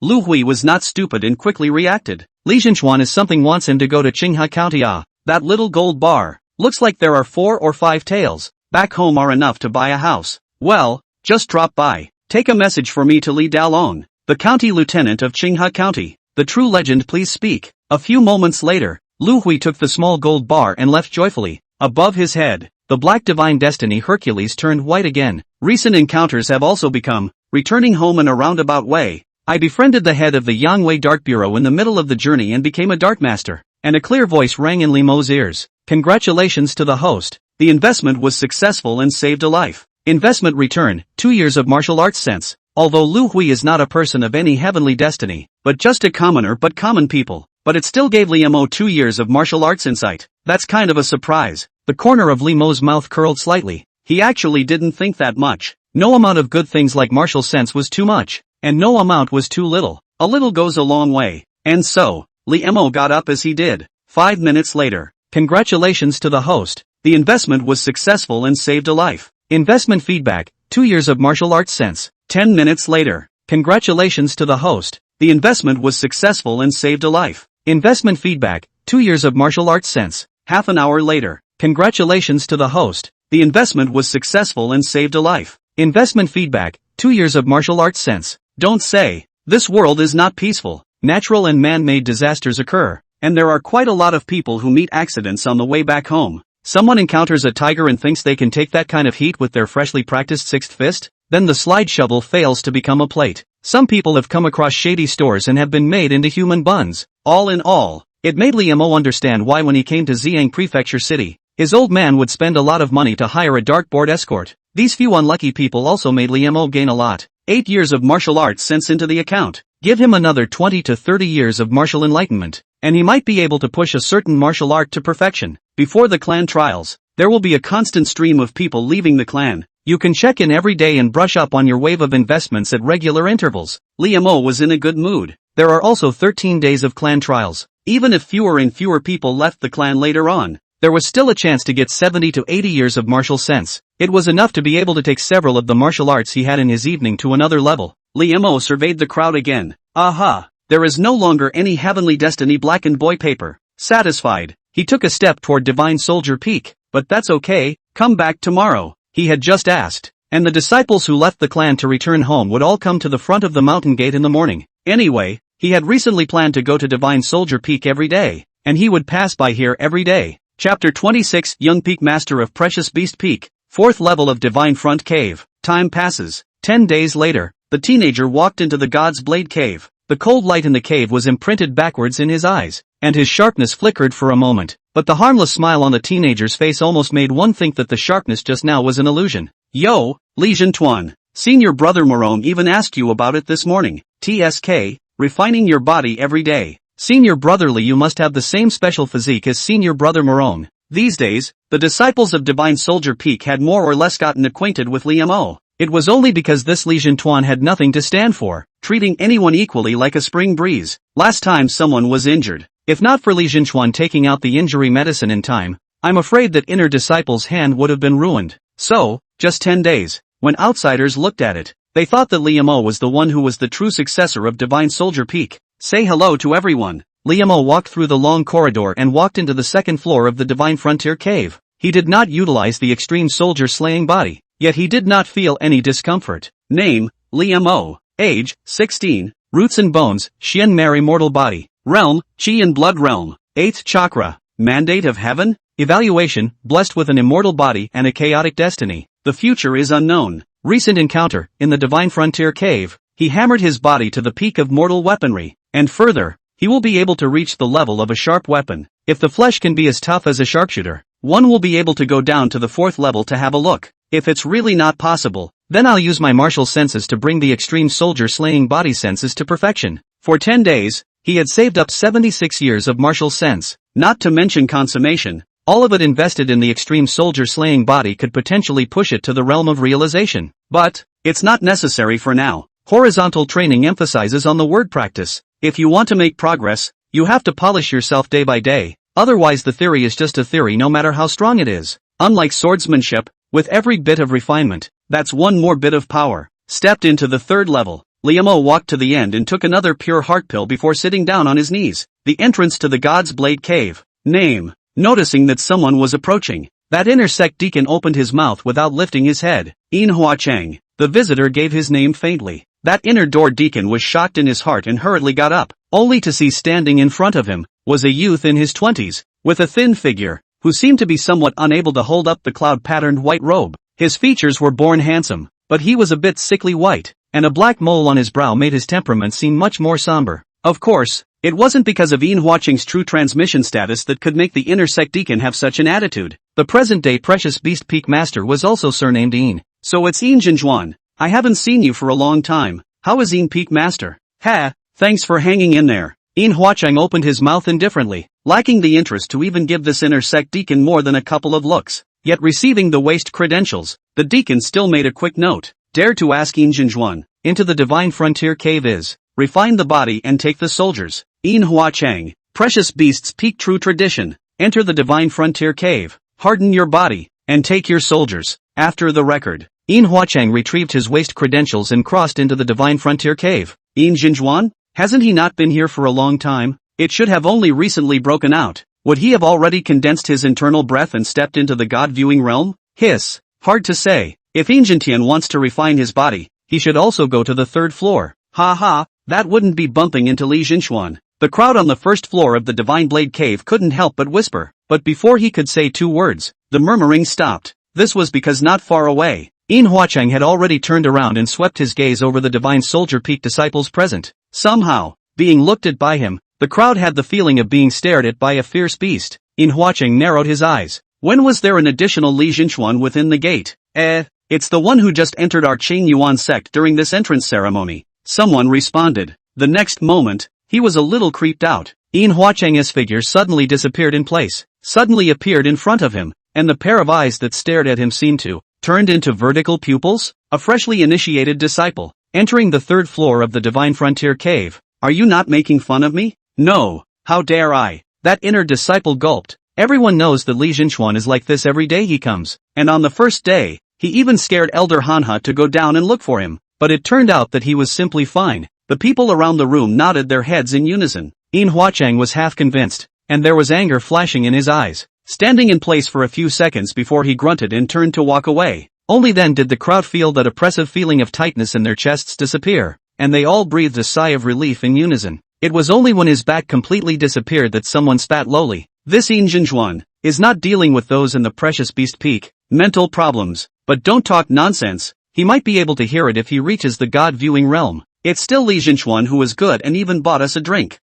Lu Hui was not stupid and quickly reacted. Li Zhenchuan is something wants him to go to Qinghe County. That little gold bar. Looks like there are 4 or 5 taels. Back home are enough to buy a house. Well, just drop by. Take a message for me to Li Dalong, the county lieutenant of Qinghe County. The true legend, please speak. A few moments later, Lu Hui took the small gold bar and left joyfully. Above his head, the black divine destiny Hercules turned white again. Recent encounters have also become, returning home in a roundabout way. I befriended the head of the Yangwei Dart Bureau in the middle of the journey and became a dart master. And a clear voice rang in Limo's ears. Congratulations to the host. The investment was successful and saved a life. Investment return, 2 years of martial arts sense. Although Lu Hui is not a person of any heavenly destiny, but just a commoner but common people. But it still gave Liemo 2 years of martial arts insight. That's kind of a surprise. The corner of Lime's mouth curled slightly. He actually didn't think that much. No amount of good things like martial sense was too much, and no amount was too little. A little goes a long way. And so, Liemo got up as he did. 5 minutes later. Congratulations to the host. The investment was successful and saved a life. Investment feedback, 2 years of martial arts sense. 10 minutes later. Congratulations to the host. The investment was successful and saved a life. Investment feedback, 2 years of martial arts sense. Half an hour later. Congratulations to the host. The investment was successful and saved a life. Investment feedback, 2 years of martial arts sense. Don't say. This world is not peaceful. Natural and man-made disasters occur. And there are quite a lot of people who meet accidents on the way back home. Someone encounters a tiger and thinks they can take that kind of heat with their freshly practiced sixth fist? Then the slide shovel fails to become a plate. Some people have come across shady stores and have been made into human buns. All in all, it made Liemo understand why when he came to Xiang Prefecture City, his old man would spend a lot of money to hire a dartboard escort. These few unlucky people also made Liemo gain a lot. 8 years of martial arts sense into the account. Give him another 20 to 30 years of martial enlightenment, and he might be able to push a certain martial art to perfection. Before the clan trials, there will be a constant stream of people leaving the clan. You can check in every day and brush up on your wave of investments at regular intervals. Liemo was in a good mood. There are also 13 days of clan trials. Even if fewer and fewer people left the clan later on, there was still a chance to get 70 to 80 years of martial sense. It was enough to be able to take several of the martial arts he had in his evening to another level. Liemo surveyed the crowd again. Aha! There is no longer any heavenly destiny blackened boy paper. Satisfied, he took a step toward Divine Soldier Peak. But that's okay, come back tomorrow, he had just asked. And the disciples who left the clan to return home would all come to the front of the mountain gate in the morning. Anyway, he had recently planned to go to Divine Soldier Peak every day, and he would pass by here every day. Chapter 26 Young Peak Master of Precious Beast Peak, 4th level of Divine Front Cave. Time passes. 10 days later, the teenager walked into the God's Blade Cave. The cold light in the cave was imprinted backwards in his eyes, and his sharpness flickered for a moment. But the harmless smile on the teenager's face almost made one think that the sharpness just now was an illusion. Yo, Li Zhentuan, senior brother Morome even asked you about it this morning. TSK, refining your body every day. Senior brother Li, you must have the same special physique as senior brother Morome. These days, the disciples of Divine Soldier Peak had more or less gotten acquainted with Liemo. It was only because this Li Zhentuan had nothing to stand for, treating anyone equally like a spring breeze. Last time someone was injured. If not for Li Zhentuan taking out the injury medicine in time, I'm afraid that inner disciple's hand would have been ruined. So, just 10 days. When outsiders looked at it, they thought that Liemo was the one who was the true successor of Divine Soldier Peak. Say hello to everyone. Liemo walked through the long corridor and walked into the second floor of the Divine Frontier Cave. He did not utilize the extreme soldier slaying body, yet he did not feel any discomfort. Name, Liemo. Age, 16. Roots and bones, Xian Mary mortal body. Realm, Qi and blood realm. 8th chakra. Mandate of heaven? Evaluation, blessed with an immortal body and a chaotic destiny. The future is unknown. Recent encounter, in the Divine Frontier Cave, he hammered his body to the peak of mortal weaponry, and further, he will be able to reach the level of a sharp weapon. If the flesh can be as tough as a sharpshooter, one will be able to go down to the 4th level to have a look. If it's really not possible, then I'll use my martial senses to bring the extreme soldier-slaying body senses to perfection. For 10 days, he had saved up 76 years of martial sense, not to mention consummation. All of it invested in the extreme soldier-slaying body could potentially push it to the realm of realization. But it's not necessary for now. Horizontal training emphasizes on the word practice. If you want to make progress, you have to polish yourself day by day. Otherwise the theory is just a theory no matter how strong it is. Unlike swordsmanship, with every bit of refinement, that's one more bit of power. Stepped into the third level. Liamo walked to the end and took another pure heart pill before sitting down on his knees. The entrance to the God's Blade Cave. Name. Noticing that someone was approaching, that inner sect deacon opened his mouth without lifting his head. Inhua Chang. The visitor gave his name faintly. That inner door deacon was shocked in his heart and hurriedly got up, only to see standing in front of him was a youth in his 20s, with a thin figure, who seemed to be somewhat unable to hold up the cloud-patterned white robe. His features were born handsome, but he was a bit sickly white, and a black mole on his brow made his temperament seem much more somber. Of course, it wasn't because of Inhua Chang's true transmission status that could make the inner sect deacon have such an attitude. The present-day precious beast peak master was also surnamed In. So it's In Jinjuan. I haven't seen you for a long time. How is In peak master? Ha, thanks for hanging in there. In Huachang opened his mouth indifferently, lacking the interest to even give this inner sect deacon more than a couple of looks. Yet receiving the waste credentials, the deacon still made a quick note. Dare to ask In Jinjuan, into the divine frontier cave is, refine the body and take the soldiers. In Huachang, precious beasts peak true tradition, enter the divine frontier cave, harden your body, and take your soldiers. After the record, In Huachang retrieved his waste credentials and crossed into the divine frontier cave. In Jinjuan? Hasn't he not been here for a long time? It should have only recently broken out. Would he have already condensed his internal breath and stepped into the God-viewing realm? Hiss. Hard to say. If In Jintian wants to refine his body, he should also go to the third floor. Ha ha, that wouldn't be bumping into Li Jinchuan. The crowd on the first floor of the Divine Blade Cave couldn't help but whisper. But before he could say 2 words, the murmuring stopped. This was because not far away, In Huachang had already turned around and swept his gaze over the Divine Soldier Peak disciples present. Somehow, being looked at by him, the crowd had the feeling of being stared at by a fierce beast. In Huachang narrowed his eyes. When was there an additional Li Jinchuan within the gate? It's the one who just entered our Qing Yuan sect during this entrance ceremony. Someone responded. The next moment, he was a little creeped out. In Huachang's figure suddenly disappeared in place, suddenly appeared in front of him, and the pair of eyes that stared at him seemed to turned into vertical pupils. A freshly initiated disciple, entering the third floor of the Divine Frontier Cave. Are you not making fun of me? No, how dare I? That inner disciple gulped. Everyone knows that Li Jinchuan is like this every day he comes, and on the first day, he even scared Elder Hanha to go down and look for him, but it turned out that he was simply fine. The people around the room nodded their heads in unison. In Huachang was half convinced, and there was anger flashing in his eyes, standing in place for a few seconds before he grunted and turned to walk away. Only then did the crowd feel that oppressive feeling of tightness in their chests disappear, and they all breathed a sigh of relief in unison. It was only when his back completely disappeared that someone spat lowly. This In Jinjuan is not dealing with those in the precious beast peak. Mental problems. But don't talk nonsense. He might be able to hear it if he reaches the God-viewing realm. It's still Li Jinchuan who is good and even bought us a drink.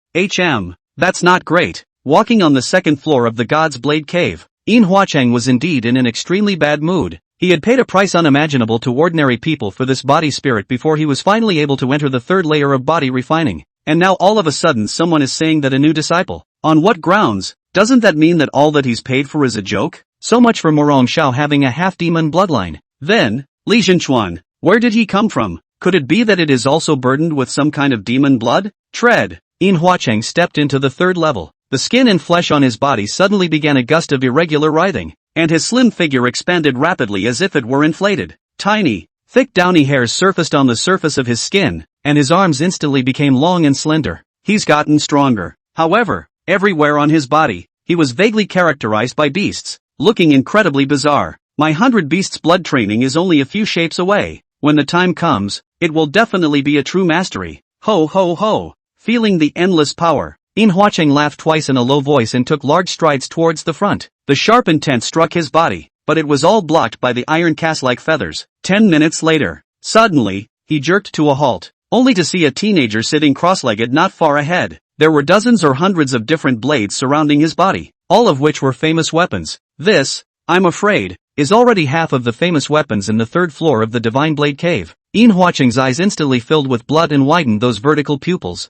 That's not great. Walking on the second floor of the God's Blade Cave, In Huachang was indeed in an extremely bad mood. He had paid a price unimaginable to ordinary people for this body spirit before he was finally able to enter the third layer of body refining. And now all of a sudden someone is saying that a new disciple. On what grounds? Doesn't that mean that all that he's paid for is a joke? So much for Morong Shao having a half-demon bloodline. Then, Li Jinchuan, where did he come from? Could it be that it is also burdened with some kind of demon blood? Tread. In Huachang stepped into the third level. The skin and flesh on his body suddenly began a gust of irregular writhing, and his slim figure expanded rapidly as if it were inflated. Tiny, thick downy hairs surfaced on the surface of his skin, and his arms instantly became long and slender. He's gotten stronger. However, everywhere on his body, he was vaguely characterized by beasts, looking incredibly bizarre. My 100 beasts blood training is only a few shapes away. When the time comes, it will definitely be a true mastery. Ho ho ho. Feeling the endless power, In Huachang laughed twice in a low voice and took large strides towards the front. The sharp intent struck his body, but it was all blocked by the iron cast-like feathers. 10 minutes later, suddenly, he jerked to a halt, only to see a teenager sitting cross-legged not far ahead. There were dozens or hundreds of different blades surrounding his body, all of which were famous weapons. This, I'm afraid, is already half of the famous weapons in the third floor of the Divine Blade Cave. In Huacheng's eyes instantly filled with blood and widened those vertical pupils.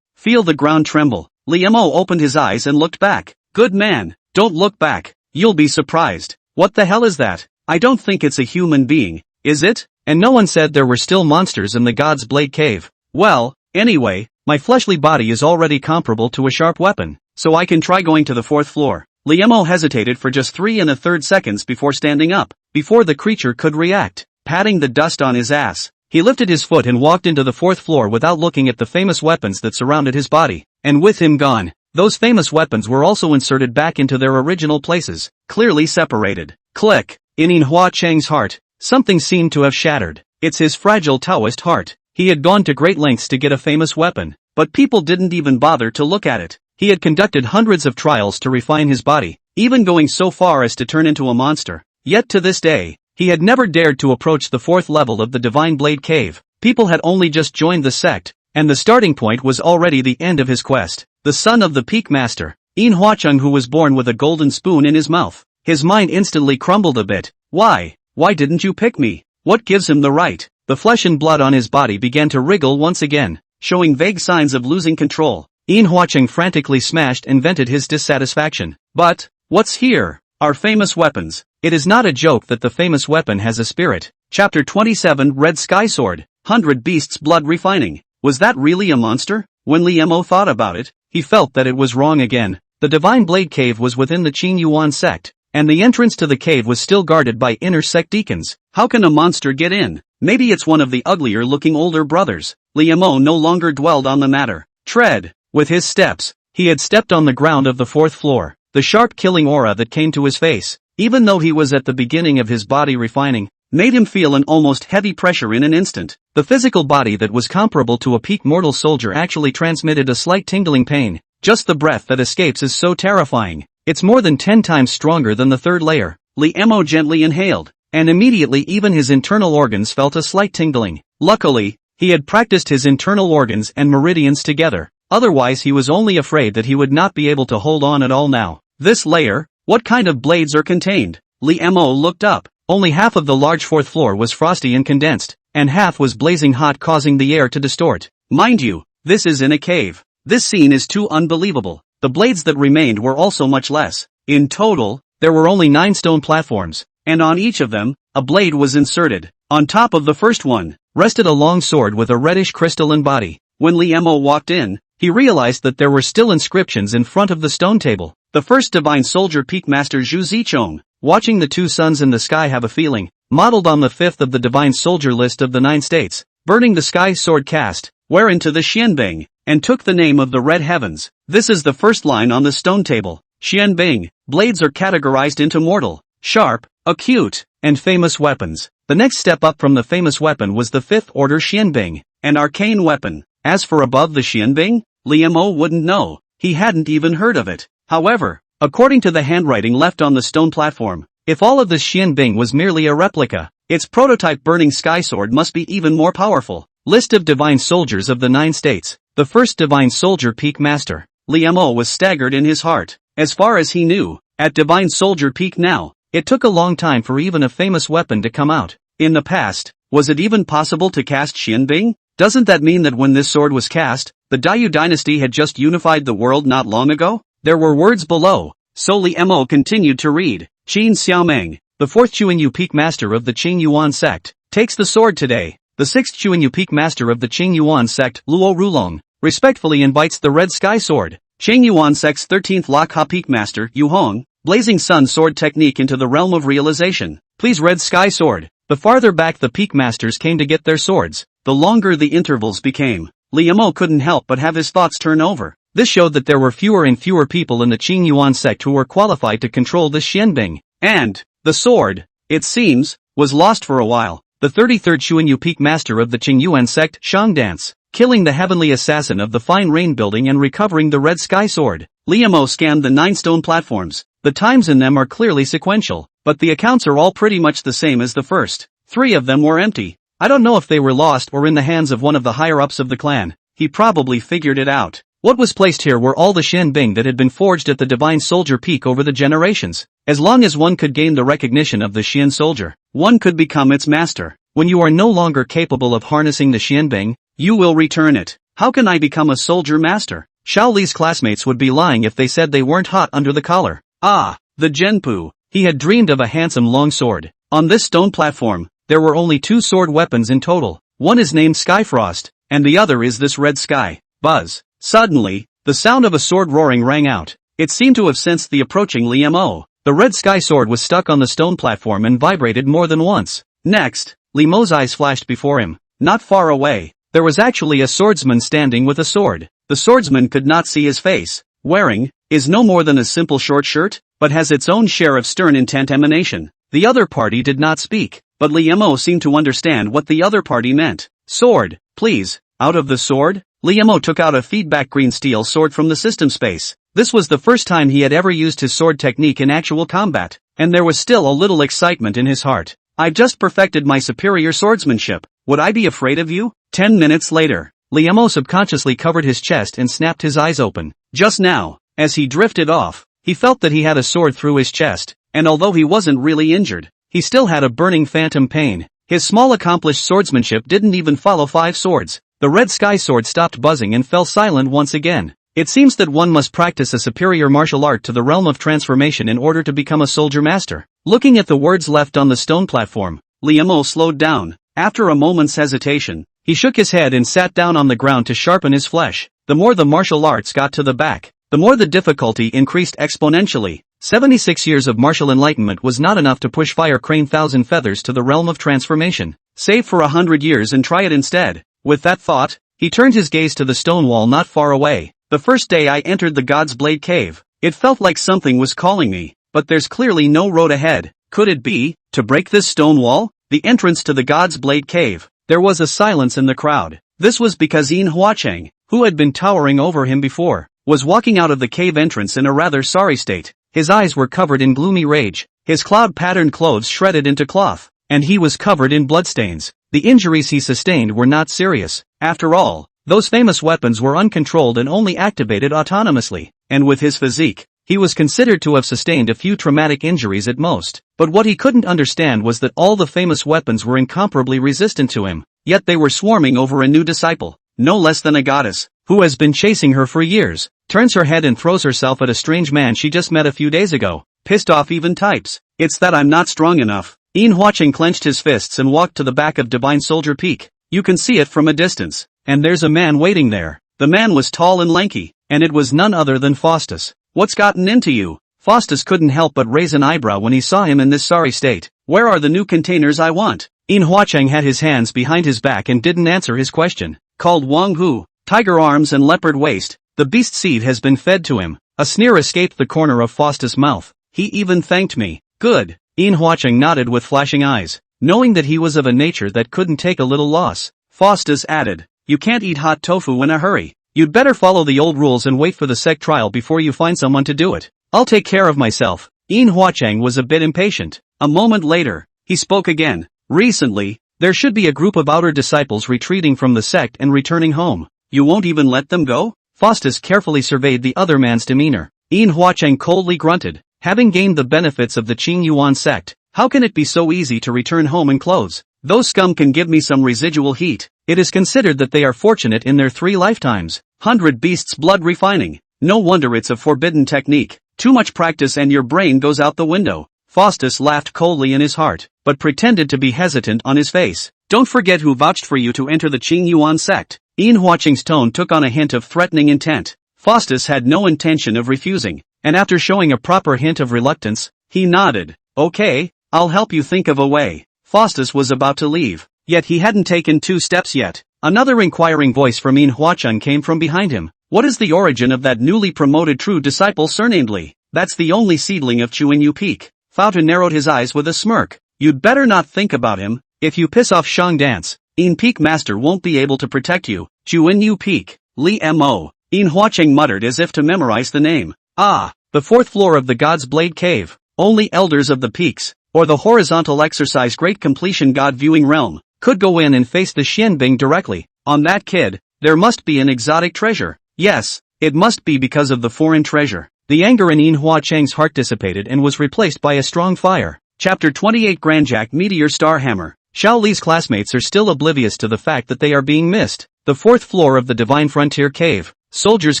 Feel the ground tremble. Li Mo opened his eyes and looked back. Good man, don't look back. You'll be surprised. What the hell is that? I don't think it's a human being, is it? And no one said there were still monsters in the God's Blade Cave. Well, anyway, my fleshly body is already comparable to a sharp weapon, so I can try going to the fourth floor. Li Mo hesitated for just 3 1/3 seconds before standing up, before the creature could react. Patting the dust on his ass, he lifted his foot and walked into the fourth floor without looking at the famous weapons that surrounded his body. And with him gone, those famous weapons were also inserted back into their original places, clearly separated. Click. In Huacheng's heart, something seemed to have shattered. It's his fragile Taoist heart. He had gone to great lengths to get a famous weapon, but people didn't even bother to look at it. He had conducted hundreds of trials to refine his body, even going so far as to turn into a monster. Yet to this day, he had never dared to approach the fourth level of the Divine Blade Cave. People had only just joined the sect, and the starting point was already the end of his quest. The son of the Peak Master, In Huacheng, who was born with a golden spoon in his mouth. His mind instantly crumbled a bit. Why didn't you pick me? What gives him the right? The flesh and blood on his body began to wriggle once again, showing vague signs of losing control. In Huacheng frantically smashed and vented his dissatisfaction. But, what's here? Our famous weapons. It is not a joke that the famous weapon has a spirit. Chapter 27 Red Sky Sword, 100 Beasts Blood Refining. Was that really a monster? When Li Mo thought about it, he felt that it was wrong again. The Divine Blade Cave was within the Qing Yuan sect, and the entrance to the cave was still guarded by inner sect deacons. How can a monster get in? Maybe it's one of the uglier looking older brothers. Li Mo no longer dwelled on the matter. Tread. With his steps, he had stepped on the ground of the fourth floor. The sharp killing aura that came to his face, even though he was at the beginning of his body refining, made him feel an almost heavy pressure in an instant. The physical body that was comparable to a peak mortal soldier actually transmitted a slight tingling pain. Just the breath that escapes is so terrifying. It's more than 10 times stronger than the third layer. Li Mo gently inhaled, and immediately even his internal organs felt a slight tingling. Luckily, he had practiced his internal organs and meridians together. Otherwise he was only afraid that he would not be able to hold on at all now. This layer? What kind of blades are contained? Li Mo looked up. Only half of the large fourth floor was frosty and condensed, and half was blazing hot, causing the air to distort. Mind you, this is in a cave. This scene is too unbelievable. The blades that remained were also much less. In total, there were only 9 stone platforms, and on each of them, a blade was inserted. On top of the first one, rested a long sword with a reddish crystalline body. When Li Mo walked in, he realized that there were still inscriptions in front of the stone table. The first divine soldier Peak Master Zhu Zichong, watching the 2 suns in the sky have a feeling, modeled on the 5th of the divine soldier list of the 9 states, burning the sky sword cast, whereunto the Xianbing, and took the name of the red heavens. This is the first line on the stone table. Xianbing, blades are categorized into mortal, sharp, acute, and famous weapons. The next step up from the famous weapon was the 5th order Xianbing, an arcane weapon. As for above the Xianbing, Li Mo wouldn't know. He hadn't even heard of it. However, according to the handwriting left on the stone platform, if all of this Xianbing was merely a replica, its prototype burning sky sword must be even more powerful. List of divine soldiers of the 9 states. The first divine soldier Peak Master. Li Mo was staggered in his heart. As far as he knew, at divine soldier peak now, it took a long time for even a famous weapon to come out. In the past, was it even possible to cast Xianbing? Doesn't that mean that when this sword was cast, the Dayu dynasty had just unified the world not long ago? There were words below, so Li Mo continued to read. Qin Xiaomeng, the 4th Chuanyu Peak Master of the Qing Yuan sect, takes the sword today. The 6th Chuanyu Peak Master of the Qing Yuan sect, Luo Rulong, respectfully invites the red sky sword. Qing Yuan sect's 13th Lakha Peak Master, Yu Hong, blazing sun sword technique into the realm of realization. Please red sky sword. The farther back the Peak Masters came to get their swords, the longer the intervals became. Li Mo couldn't help but have his thoughts turn over. This showed that there were fewer and fewer people in the Qing Yuan sect who were qualified to control this Xianbing. And, the sword, it seems, was lost for a while. The 33rd Xuanyu Peak Master of the Qing Yuan sect, Shang Dance, killing the heavenly assassin of the Fine Rain building and recovering the red sky sword. Li Mo scanned the 9 stone platforms. The times in them are clearly sequential, but the accounts are all pretty much the same as the first. 3 of them were empty. I don't know if they were lost or in the hands of one of the higher-ups of the clan. He probably figured it out. What was placed here were all the Xianbing that had been forged at the Divine Soldier Peak over the generations. As long as one could gain the recognition of the Xian soldier, one could become its master. When you are no longer capable of harnessing the Xianbing, you will return it. How can I become a soldier master? Xiao Li's classmates would be lying if they said they weren't hot under the collar. Ah, the Genpu. He had dreamed of a handsome long sword. On this stone platform, there were only 2 sword weapons in total. One is named Skyfrost, and the other is this red sky. Buzz. Suddenly, the sound of a sword roaring rang out. It seemed to have sensed the approaching Li Mo. The red sky sword was stuck on the stone platform and vibrated more than once. Next, Li Mo's eyes flashed before him. Not far away, there was actually a swordsman standing with a sword. The swordsman could not see his face. Wearing, is no more than a simple short shirt, but has its own share of stern intent emanation. The other party did not speak, but Li Mo seemed to understand what the other party meant. Sword, please. Out of the sword, Li Mo took out a feedback green steel sword from the system space. This was the first time he had ever used his sword technique in actual combat, and there was still a little excitement in his heart. I've just perfected my superior swordsmanship. Would I be afraid of you? 10 minutes later, Li Mo subconsciously covered his chest and snapped his eyes open. Just now, as he drifted off, he felt that he had a sword through his chest, and although he wasn't really injured, he still had a burning phantom pain. His small accomplished swordsmanship didn't even follow 5 swords. The red sky sword stopped buzzing and fell silent once again. It seems that one must practice a superior martial art to the realm of transformation in order to become a soldier master. Looking at the words left on the stone platform, Li Mo slowed down. After a moment's hesitation, he shook his head and sat down on the ground to sharpen his flesh. The more the martial arts got to the back, the more the difficulty increased exponentially. 76 years of martial enlightenment was not enough to push Fire Crane Thousand Feathers to the realm of transformation. Save for 100 years and try it instead. With that thought, he turned his gaze to the stone wall not far away. The first day I entered the God's Blade Cave, it felt like something was calling me, but there's clearly no road ahead. Could it be, to break this stone wall? The entrance to the God's Blade Cave. There was a silence in the crowd. This was because Yin Huacheng, who had been towering over him before, was walking out of the cave entrance in a rather sorry state. His eyes were covered in gloomy rage, his cloud-patterned clothes shredded into cloth, and he was covered in bloodstains. The injuries he sustained were not serious. After all, those famous weapons were uncontrolled and only activated autonomously, and with his physique, he was considered to have sustained a few traumatic injuries at most. But what he couldn't understand was that all the famous weapons were incomparably resistant to him, yet they were swarming over a new disciple, no less than a goddess, who has been chasing her for years, turns her head and throws herself at a strange man she just met a few days ago. Pissed off even types. It's that I'm not strong enough. Yin Huacheng clenched his fists and walked to the back of Divine Soldier Peak. You can see it from a distance, and there's a man waiting there. The man was tall and lanky, and it was none other than Faustus. What's gotten into you? Faustus couldn't help but raise an eyebrow when he saw him in this sorry state. Where are the new containers I want? Yin Huacheng had his hands behind his back and didn't answer his question. Called Wang Hu, tiger arms and leopard waist, the beast seed has been fed to him. A sneer escaped the corner of Faustus' mouth. He even thanked me. Good. Yin Huacheng nodded with flashing eyes, knowing that he was of a nature that couldn't take a little loss. Faustus added, you can't eat hot tofu in a hurry. You'd better follow the old rules and wait for the sect trial before you find someone to do it. I'll take care of myself. Yin Huacheng was a bit impatient. A moment later, he spoke again. Recently, there should be a group of outer disciples retreating from the sect and returning home. You won't even let them go? Faustus carefully surveyed the other man's demeanor. Yin Huacheng coldly grunted. Having gained the benefits of the Qing Yuan sect, how can it be so easy to return home in clothes? Those scum can give me some residual heat. It is considered that they are fortunate in their 3 lifetimes. 100 beasts blood refining. No wonder it's a forbidden technique. Too much practice and your brain goes out the window. Faustus laughed coldly in his heart, but pretended to be hesitant on his face. Don't forget who vouched for you to enter the Qing Yuan sect. Yin Huacheng's tone took on a hint of threatening intent. Faustus had no intention of refusing, and after showing a proper hint of reluctance, he nodded. Okay, I'll help you think of a way. Faustus was about to leave, yet he hadn't taken 2 steps yet. Another inquiring voice from Yin Huacheng came from behind him. What is the origin of that newly promoted true disciple surnamed Li? That's the only seedling of Chuanyu Peak. Fouta narrowed his eyes with a smirk. You'd better not think about him. If you piss off Shang Dance, Yin Peak Master won't be able to protect you. Chuanyu Peak, Li Mo. Yin Huacheng muttered as if to memorize the name. Ah, the 4th floor of the God's Blade Cave. Only elders of the peaks, or the horizontal exercise great completion God viewing realm, could go in and face the Xianbing directly. On that kid, there must be an exotic treasure. Yes, it must be because of the foreign treasure. The anger in Manhwa Chang's heart dissipated and was replaced by a strong fire. Chapter 28 Grandjack Meteor Star Hammer. Xiao Li's classmates are still oblivious to the fact that they are being missed. The fourth floor of the Divine Frontier Cave. Soldiers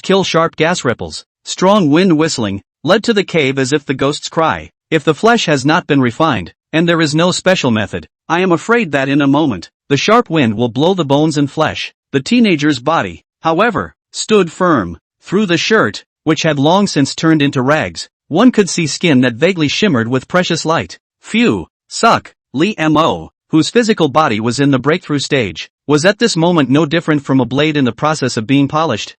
kill sharp gas ripples. Strong wind whistling, led to the cave as if the ghosts cry. If the flesh has not been refined, and there is no special method, I am afraid that in a moment, the sharp wind will blow the bones and flesh. The teenager's body, however, stood firm. Through the shirt, which had long since turned into rags, one could see skin that vaguely shimmered with precious light. Phew, suck. Li Mo, whose physical body was in the breakthrough stage, was at this moment no different from a blade in the process of being polished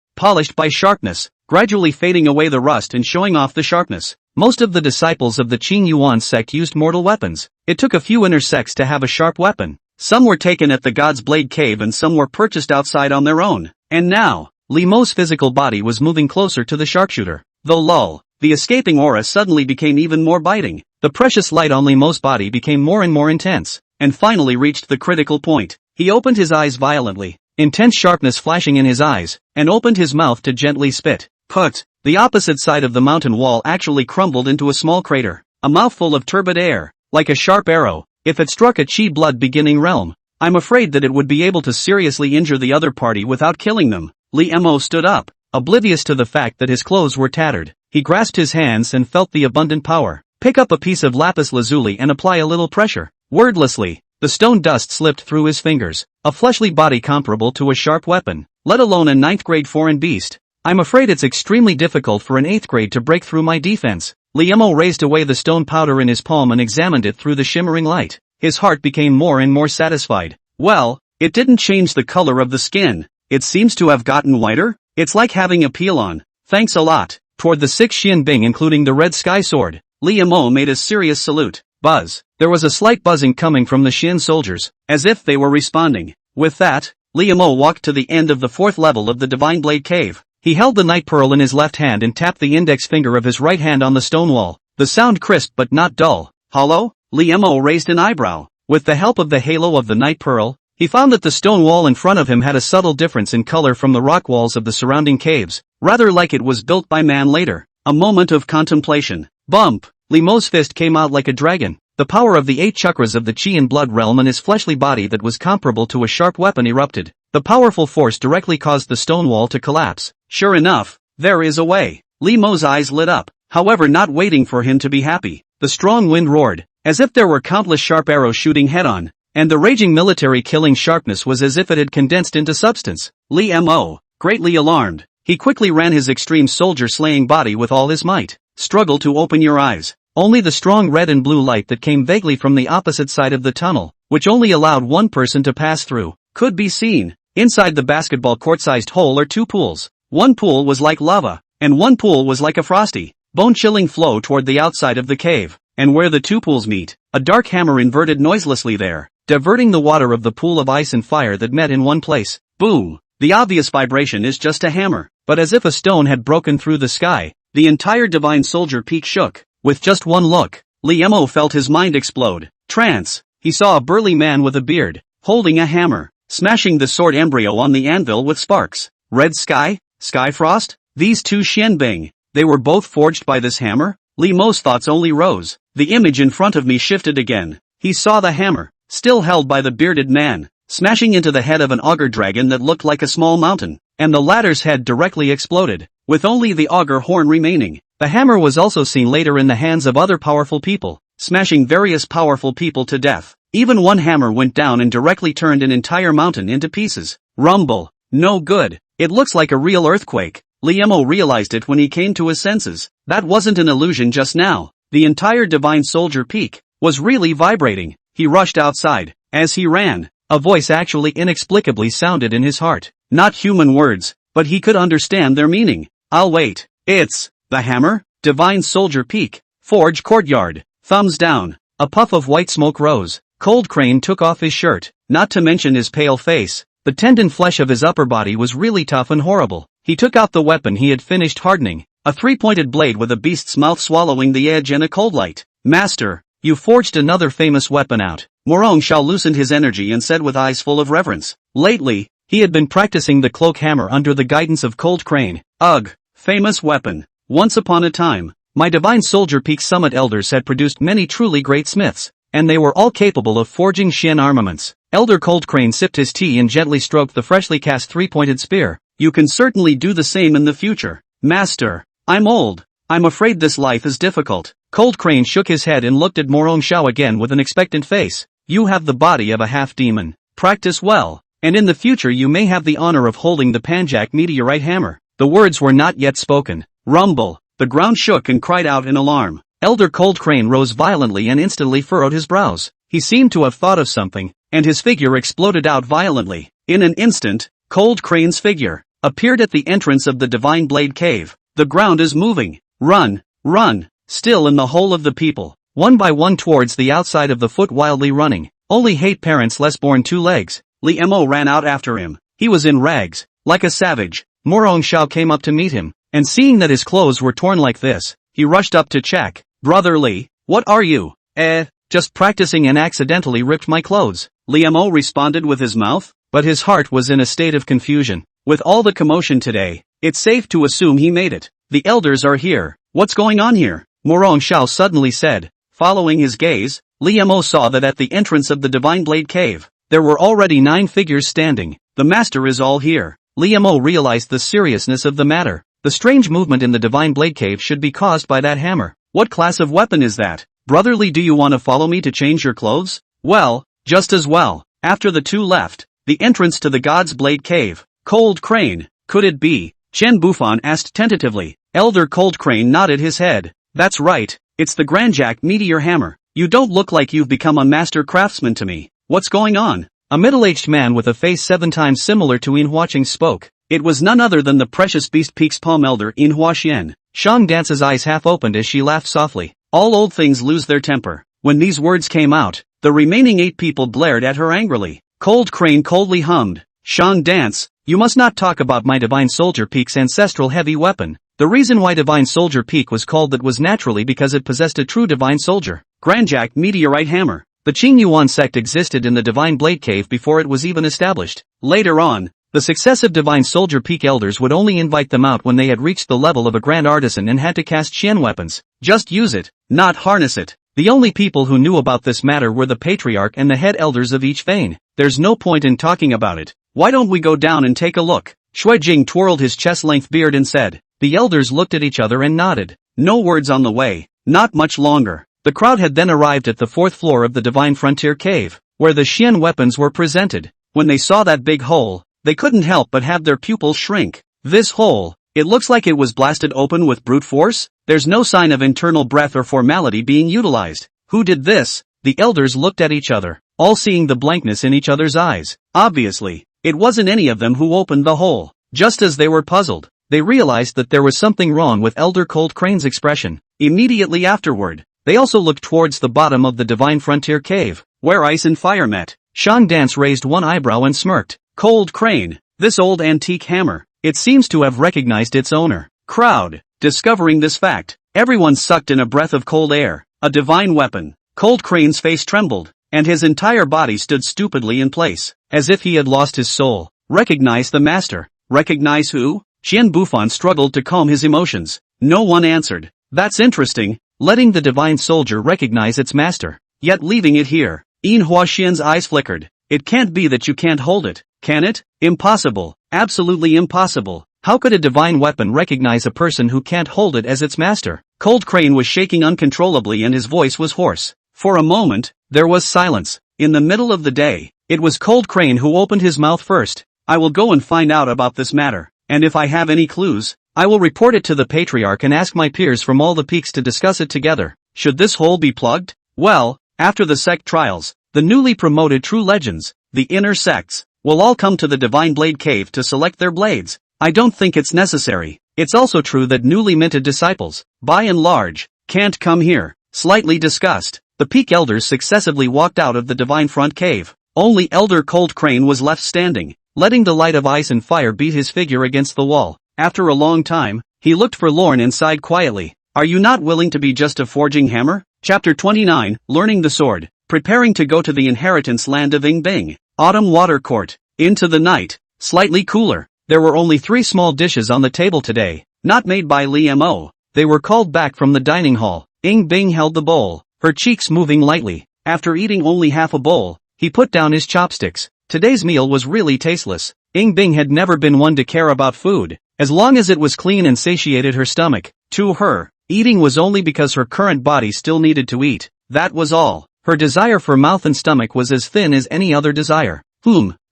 by sharpness, gradually fading away the rust and showing off the sharpness. Most of the disciples of the Qing Yuan sect used mortal weapons. It took a few inner sects to have a sharp weapon. Some were taken at the God's Blade Cave and some were purchased outside on their own. And now, Li Mo's physical body was moving closer to the sharpshooter. Though lull, the escaping aura suddenly became even more biting. The precious light on Li Mo's body became more and more intense, and finally reached the critical point. He opened his eyes violently, intense sharpness flashing in his eyes, and opened his mouth to gently spit. Put! The opposite side of the mountain wall actually crumbled into a small crater, a mouthful of turbid air, like a sharp arrow. If it struck a chi blood beginning realm, I'm afraid that it would be able to seriously injure the other party without killing them. Li Mo stood up, oblivious to the fact that his clothes were tattered. He grasped his hands and felt the abundant power. Pick up a piece of lapis lazuli and apply a little pressure. Wordlessly, the stone dust slipped through his fingers. A fleshly body comparable to a sharp weapon, let alone a 9th grade foreign beast. I'm afraid it's extremely difficult for an 8th grade to break through my defense. Li Mo raised away the stone powder in his palm and examined it through the shimmering light. His heart became more and more satisfied. Well, it didn't change the color of the skin. It seems to have gotten whiter. It's like having a peel on. Thanks a lot. Toward the 6 Xian Bing including the red sky sword, Li Mo made a serious salute. Buzz. There was a slight buzzing coming from the Xian soldiers, as if they were responding. With that, Li Mo walked to the end of the 4th level of the Divine Blade Cave. He held the night pearl in his left hand and tapped the index finger of his right hand on the stone wall. The sound crisp but not dull. Hollow? Li Mo raised an eyebrow. With the help of the halo of the night pearl, he found that the stone wall in front of him had a subtle difference in color from the rock walls of the surrounding caves, rather like it was built by man later. A moment of contemplation. Bump! Li Mo's fist came out like a dragon. The power of the 8 chakras of the chi and blood realm in his fleshly body that was comparable to a sharp weapon erupted. The powerful force directly caused the stone wall to collapse. Sure enough, there is a way. Li Mo's eyes lit up, however not waiting for him to be happy. The strong wind roared, as if there were countless sharp arrows shooting head-on, and the raging military killing sharpness was as if it had condensed into substance. Li Mo, greatly alarmed, he quickly ran his extreme soldier-slaying body with all his might. Struggle to open your eyes. Only the strong red and blue light that came vaguely from the opposite side of the tunnel, which only allowed one person to pass through, could be seen. Inside the basketball court-sized hole are 2 pools. One pool was like lava, and one pool was like a frosty, bone-chilling flow toward the outside of the cave. And where the 2 pools meet, a dark hammer inverted noiselessly there, diverting the water of the pool of ice and fire that met in one place. Boom! The obvious vibration is just a hammer, but as if a stone had broken through the sky, the entire Divine Soldier Peak shook. With just one look, Li Mo felt his mind explode. Trance. He saw a burly man with a beard, holding a hammer, smashing the sword embryo on the anvil with sparks. Red sky? Sky frost? These 2 Xianbing, they were both forged by this hammer? Li Mo's thoughts only rose. The image in front of me shifted again. He saw the hammer, still held by the bearded man, smashing into the head of an auger dragon that looked like a small mountain, and the latter's head directly exploded, with only the auger horn remaining. The hammer was also seen later in the hands of other powerful people, smashing various powerful people to death. Even one hammer went down and directly turned an entire mountain into pieces. Rumble. No good. It looks like a real earthquake. Li Mo realized it when he came to his senses. That wasn't an illusion just now. The entire Divine Soldier Peak was really vibrating. He rushed outside. As he ran, a voice actually inexplicably sounded in his heart. Not human words, but he could understand their meaning. I'll wait. It's the hammer? Divine Soldier Peak. Forge Courtyard. Thumbs down. A puff of white smoke rose. Cold Crane took off his shirt, not to mention his pale face. The tendon flesh of his upper body was really tough and horrible. He took out the weapon he had finished hardening, a 3-pointed blade with a beast's mouth swallowing the edge and a cold light. Master, you forged another famous weapon out. Morong Shao loosened his energy and said with eyes full of reverence. Lately, he had been practicing the cloak hammer under the guidance of Cold Crane. Ugh, famous weapon. Once upon a time, my Divine Soldier Peak Summit elders had produced many truly great smiths, and they were all capable of forging Xian armaments. Elder Cold Crane sipped his tea and gently stroked the freshly cast three-pointed spear. You can certainly do the same in the future. Master, I'm old. I'm afraid this life is difficult. Cold Crane shook his head and looked at Morong Xiao again with an expectant face. You have the body of a half-demon. Practice well, and in the future you may have the honor of holding the Panjak meteorite hammer. The words were not yet spoken. Rumble. The ground shook and cried out in alarm. Elder Cold Crane rose violently and instantly furrowed his brows. He seemed to have thought of something, and his figure exploded out violently. In an instant, Cold Crane's figure appeared at the entrance of the Divine Blade Cave. The ground is moving. Run, run. Still in the whole of the people, one by one towards the outside of the foot wildly running. Only hate parents less born 2 legs. Li Mo ran out after him. He was in rags, like a savage. Morong Xiao came up to meet him, and seeing that his clothes were torn like this, he rushed up to check. Brother Li, what are you? Just practicing and accidentally ripped my clothes. Li Mo responded with his mouth, but his heart was in a state of confusion. With all the commotion today, it's safe to assume he made it. The elders are here. What's going on here? Morong Xiao suddenly said. Following his gaze, Li Mo saw that at the entrance of the Divine Blade Cave, there were already 9 figures standing. The master is all here. Li Mo realized the seriousness of the matter. The strange movement in the Divine Blade Cave should be caused by that hammer. What class of weapon is that? Brother Li, do you want to follow me to change your clothes? Well, just as well. After the two left, the entrance to the God's Blade Cave. Cold Crane, could it be? Chen Bufan asked tentatively. Elder Cold Crane nodded his head. That's right, it's the Granjak meteor hammer. You don't look like you've become a master craftsman to me. What's going on? A middle-aged man with a face 7 times similar to In Hua Qing's spoke. It was none other than the precious beast Peak's palm elder In Hua Xian. Shang Dance's eyes half opened as she laughed softly. All old things lose their temper. When these words came out, the remaining 8 people glared at her angrily. Cold Crane coldly hummed. Shang Dance, you must not talk about my Divine Soldier Peak's ancestral heavy weapon. The reason why Divine Soldier Peak was called that was naturally because it possessed a true Divine Soldier. Granjak meteorite hammer. The Qing Yuan sect existed in the Divine Blade Cave before it was even established. Later on, the successive Divine Soldier Peak elders would only invite them out when they had reached the level of a grand artisan and had to cast Xian weapons. Just use it, not harness it. The only people who knew about this matter were the patriarch and the head elders of each vein. There's no point in talking about it. Why don't we go down and take a look? Shui Jing twirled his chest-length beard and said. The elders looked at each other and nodded. No words on the way. Not much longer. The crowd had then arrived at the 4th floor of the Divine Frontier Cave, where the Xian weapons were presented. When they saw that big hole, they couldn't help but have their pupils shrink. This hole, it looks like it was blasted open with brute force? There's no sign of internal breath or formality being utilized. Who did this? The elders looked at each other, all seeing the blankness in each other's eyes. Obviously, it wasn't any of them who opened the hole. Just as they were puzzled, they realized that there was something wrong with Elder Cold Crane's expression. Immediately afterward, they also looked towards the bottom of the Divine Frontier Cave, where ice and fire met. Shang Dance raised one eyebrow and smirked. Cold Crane, this old antique hammer, it seems to have recognized its owner. Crowd, discovering this fact, everyone sucked in a breath of cold air. A divine weapon. Cold Crane's face trembled, and his entire body stood stupidly in place, as if he had lost his soul. Recognize the master. Recognize who? Qian Bufan struggled to calm his emotions. No one answered. That's interesting, letting the divine soldier recognize its master, yet leaving it here. In Hua Xian's eyes flickered. It can't be that you can't hold it, can it? Impossible. Absolutely impossible. How could a divine weapon recognize a person who can't hold it as its master? Cold Crane was shaking uncontrollably and his voice was hoarse. For a moment, there was silence. In the middle of the day, it was Cold Crane who opened his mouth first. I will go and find out about this matter, and if I have any clues, I will report it to the Patriarch and ask my peers from all the peaks to discuss it together. Should this hole be plugged? Well, after the sect trials, the newly promoted true legends, the inner sects, will all come to the Divine Blade Cave to select their blades. I don't think it's necessary. It's also true that newly minted disciples, by and large, can't come here. Slightly disgusted, the peak elders successively walked out of the Divine Front Cave. Only Elder Cold Crane was left standing, letting the light of ice and fire beat his figure against the wall. After a long time, he looked forlorn and sighed quietly. Are you not willing to be just a forging hammer? Chapter 29, Learning the Sword. Preparing to go to the inheritance land of Ing Bing. Autumn Water Court. Into the night. Slightly cooler. There were only 3 small dishes on the table today, not made by Li Mo, they were called back from the dining hall. Ing Bing held the bowl, her cheeks moving lightly. After eating only half a bowl, he put down his chopsticks. Today's meal was really tasteless. Ing Bing had never been one to care about food, as long as it was clean and satiated her stomach. To her, eating was only because her current body still needed to eat. That was all. Her desire for mouth and stomach was as thin as any other desire.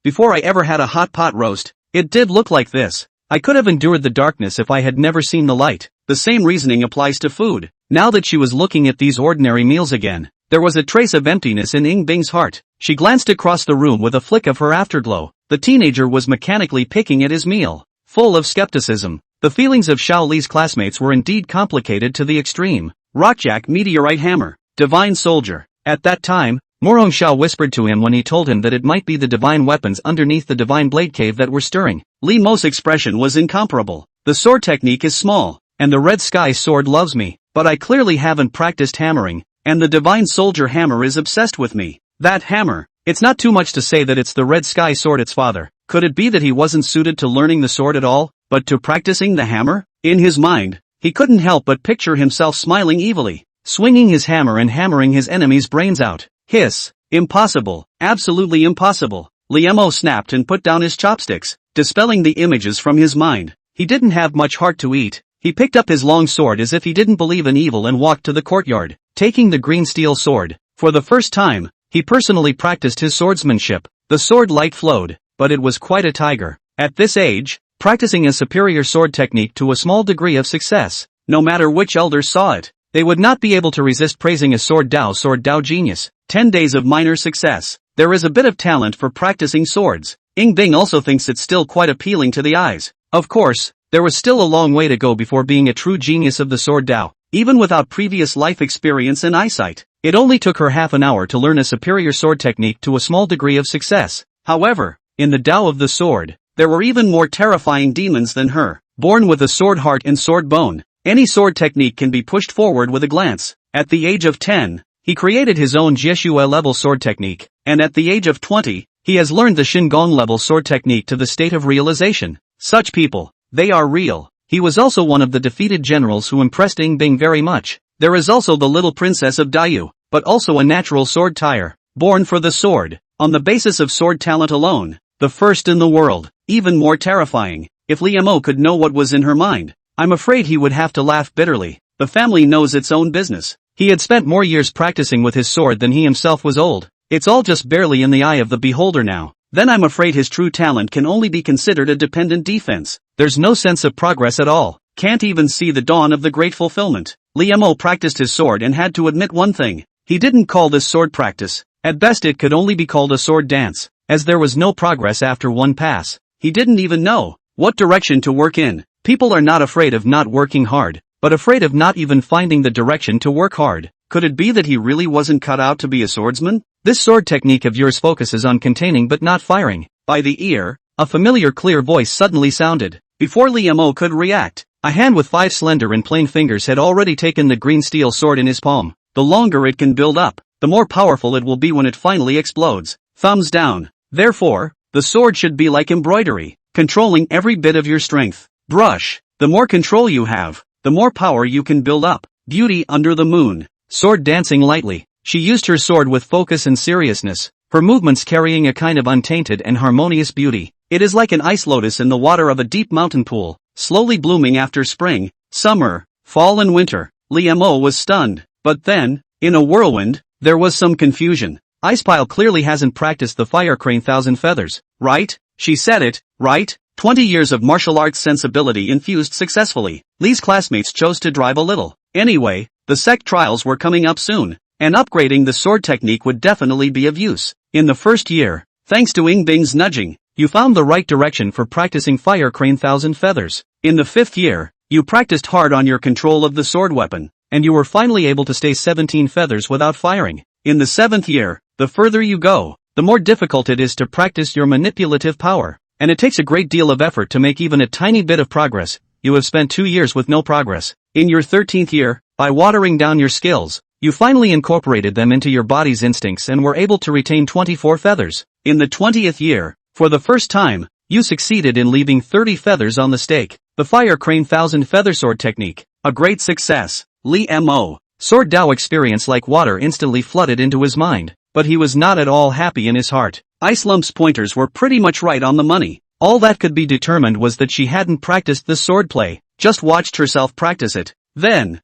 Before I ever had a hot pot roast, it did look like this. I could have endured the darkness if I had never seen the light. The same reasoning applies to food. Now that she was looking at these ordinary meals again, there was a trace of emptiness in Ing Bing's heart. She glanced across the room with a flick of her afterglow. The teenager was mechanically picking at his meal, full of skepticism. The feelings of Xiao Li's classmates were indeed complicated to the extreme. Rockjack, meteorite hammer, divine soldier. At that time, Morong Xiao whispered to him when he told him that it might be the divine weapons underneath the divine blade cave that were stirring. Li Mo's expression was incomparable. The sword technique is small, and the red sky sword loves me, but I clearly haven't practiced hammering, and the divine soldier hammer is obsessed with me. That hammer, it's not too much to say that it's the red sky sword its father. Could it be that he wasn't suited to learning the sword at all, but to practicing the hammer? In his mind, he couldn't help but picture himself smiling evilly, swinging his hammer and hammering his enemy's brains out. Hiss. Impossible. Absolutely impossible. Liemo snapped and put down his chopsticks, dispelling the images from his mind. He didn't have much heart to eat. He picked up his long sword as if he didn't believe in evil and walked to the courtyard, taking the green steel sword. For the first time, he personally practiced his swordsmanship. The sword light flowed, but it was quite a tiger. At this age, practicing a superior sword technique to a small degree of success, no matter which elders saw it, they would not be able to resist praising a sword Dao genius. 10 days of minor success. There is a bit of talent for practicing swords. Ing Bing also thinks it's still quite appealing to the eyes. Of course, there was still a long way to go before being a true genius of the sword Dao. Even without previous life experience and eyesight, it only took her half an hour to learn a superior sword technique to a small degree of success. However, in the Dao of the sword, there were even more terrifying demons than her. Born with a sword heart and sword bone, any sword technique can be pushed forward with a glance. At the age of 10, he created his own Jieshue level sword technique, and at the age of 20, he has learned the Shingon level sword technique to the state of realization. Such people, they are real. He was also one of the defeated generals who impressed Ing Bing very much. There is also the little princess of Dayu, but also a natural sword tire, born for the sword, on the basis of sword talent alone, the first in the world. Even more terrifying, if Liemo could know what was in her mind, I'm afraid he would have to laugh bitterly. The family knows its own business. He had spent more years practicing with his sword than he himself was old. It's all just barely in the eye of the beholder now. Then I'm afraid his true talent can only be considered a dependent defense. There's no sense of progress at all. Can't even see the dawn of the great fulfillment. Liemo practiced his sword and had to admit one thing. He didn't call this sword practice. At best it could only be called a sword dance, as there was no progress after one pass. He didn't even know what direction to work in. People are not afraid of not working hard, but afraid of not even finding the direction to work hard. Could it be that he really wasn't cut out to be a swordsman? This sword technique of yours focuses on containing but not firing. By the ear, a familiar clear voice suddenly sounded. Before Liemo could react, a hand with 5 slender and plain fingers had already taken the green steel sword in his palm. The longer it can build up, the more powerful it will be when it finally explodes. Thumbs down. Therefore, the sword should be like embroidery, controlling every bit of your strength. Brush. The more control you have, the more power you can build up. Beauty under the moon. Sword dancing lightly. She used her sword with focus and seriousness, her movements carrying a kind of untainted and harmonious beauty. It is like an ice lotus in the water of a deep mountain pool, slowly blooming after spring, summer, fall and winter. Liemo was stunned. But then, in a whirlwind, there was some confusion. Icepile clearly hasn't practiced the fire crane 1,000 feathers, right? She said it, right? 20 years of martial arts sensibility infused successfully. Li's classmates chose to drive a little. Anyway, the sect trials were coming up soon, and upgrading the sword technique would definitely be of use. In the first year, thanks to Ing Bing's nudging, you found the right direction for practicing fire crane 1,000 feathers. In the 5th year, you practiced hard on your control of the sword weapon, and you were finally able to stay 17 feathers without firing. In the 7th year, the further you go, the more difficult it is to practice your manipulative power, and it takes a great deal of effort to make even a tiny bit of progress. You have spent 2 years with no progress. In your 13th year, by watering down your skills, you finally incorporated them into your body's instincts and were able to retain 24 feathers. In the 20th year, for the first time, you succeeded in leaving 30 feathers on the stake. The fire crane 1,000 feather sword technique. A great success. Li Mo. Sword Dao experience like water instantly flooded into his mind, but he was not at all happy in his heart. Ice Lump's pointers were pretty much right on the money. All that could be determined was that she hadn't practiced the swordplay, just watched herself practice it. Then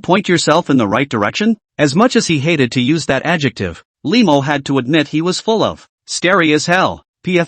point yourself in the right direction? As much as he hated to use that adjective, Limo had to admit he was full of scary as hell. A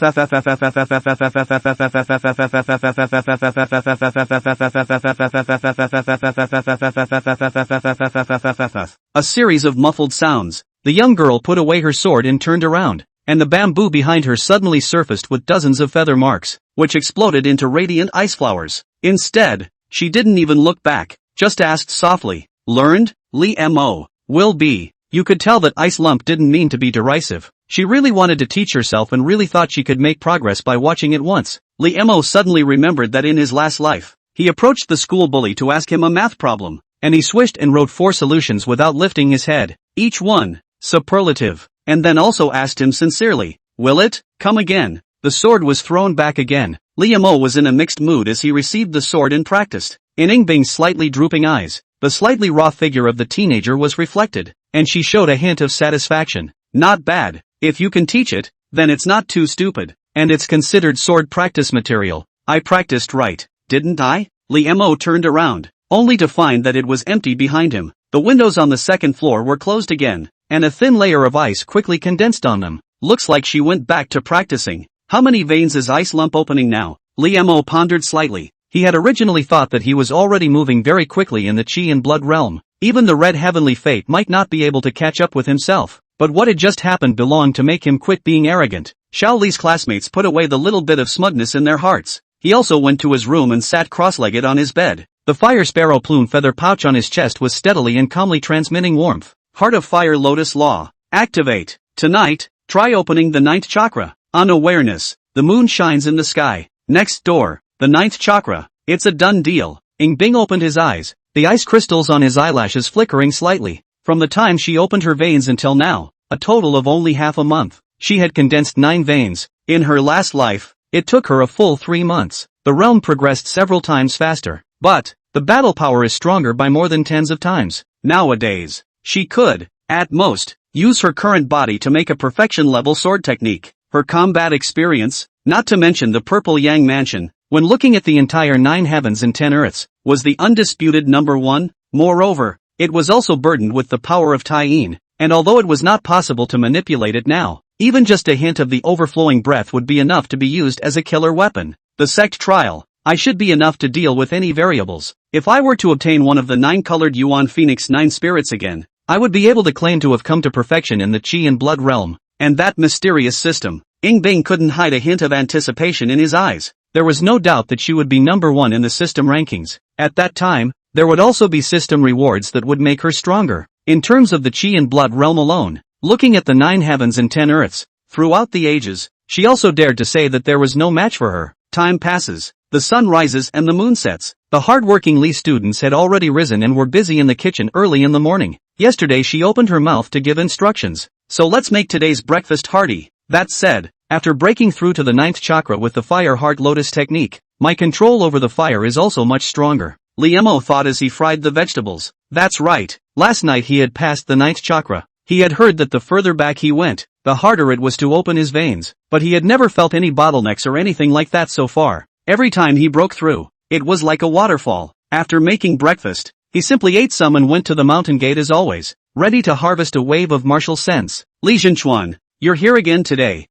series of muffled sounds. The young girl put away her sword and turned around, and the bamboo behind her suddenly surfaced with dozens of feather marks, which exploded into radiant ice flowers. Instead, she didn't even look back, just asked softly, "Learned? Li Mo. Will be." You could tell that Ice Lump didn't mean to be derisive. She really wanted to teach herself and really thought she could make progress by watching it once. Li Mo suddenly remembered that in his last life, he approached the school bully to ask him a math problem, and he swished and wrote 4 solutions without lifting his head. Each one, superlative, and then also asked him sincerely, "Will it come again?" The sword was thrown back again. Li Mo was in a mixed mood as he received the sword and practiced. In Ingbing's slightly drooping eyes, the slightly raw figure of the teenager was reflected, and she showed a hint of satisfaction. Not bad. If you can teach it, then it's not too stupid, and it's considered sword practice material. I practiced right, didn't I? Li Mo turned around, only to find that it was empty behind him. The windows on the second floor were closed again, and a thin layer of ice quickly condensed on them. Looks like she went back to practicing. How many veins is Ice Lump opening now? Li Mo pondered slightly. He had originally thought that he was already moving very quickly in the chi and blood realm. Even the red heavenly fate might not be able to catch up with himself. But what had just happened belonged to make him quit being arrogant. Xiao Li's classmates put away the little bit of smugness in their hearts. He also went to his room and sat cross-legged on his bed. The fire sparrow plume feather pouch on his chest was steadily and calmly transmitting warmth. Heart of Fire Lotus Law. Activate. Tonight, try opening the 9th chakra. Unawareness. The moon shines in the sky. Next door. The 9th chakra. It's a done deal. Ingbing opened his eyes, the ice crystals on his eyelashes flickering slightly. From the time she opened her veins until now, a total of only half a month, she had condensed 9 veins. In her last life, it took her a full 3 months. The realm progressed several times faster, but the battle power is stronger by more than tens of times. Nowadays, she could, at most, use her current body to make a perfection-level sword technique. Her combat experience, not to mention the Purple Yang Mansion, when looking at the entire 9 heavens and 10 earths, was the undisputed number 1. Moreover, it was also burdened with the power of Taiyin, and although it was not possible to manipulate it now, even just a hint of the overflowing breath would be enough to be used as a killer weapon. The sect trial. I should be enough to deal with any variables. If I were to obtain one of the 9-colored Yuan Phoenix 9 spirits again, I would be able to claim to have come to perfection in the chi and blood realm, and that mysterious system. Ingbing couldn't hide a hint of anticipation in his eyes. There was no doubt that she would be number 1 in the system rankings. At that time, there would also be system rewards that would make her stronger. In terms of the chi and blood realm alone, looking at the 9 heavens and 10 earths, throughout the ages, she also dared to say that there was no match for her. Time passes, the sun rises and the moon sets. The hard-working Li students had already risen and were busy in the kitchen early in the morning. Yesterday she opened her mouth to give instructions. So let's make today's breakfast hearty. That said, after breaking through to the 9th chakra with the Fire Heart Lotus technique, my control over the fire is also much stronger. Li Mo thought as he fried the vegetables. That's right, last night he had passed the 9th chakra. He had heard that the further back he went, the harder it was to open his veins, but he had never felt any bottlenecks or anything like that so far. Every time he broke through, it was like a waterfall. After making breakfast, he simply ate some and went to the mountain gate as always, ready to harvest a wave of martial scents. Li Zhenchuan, you're here again today.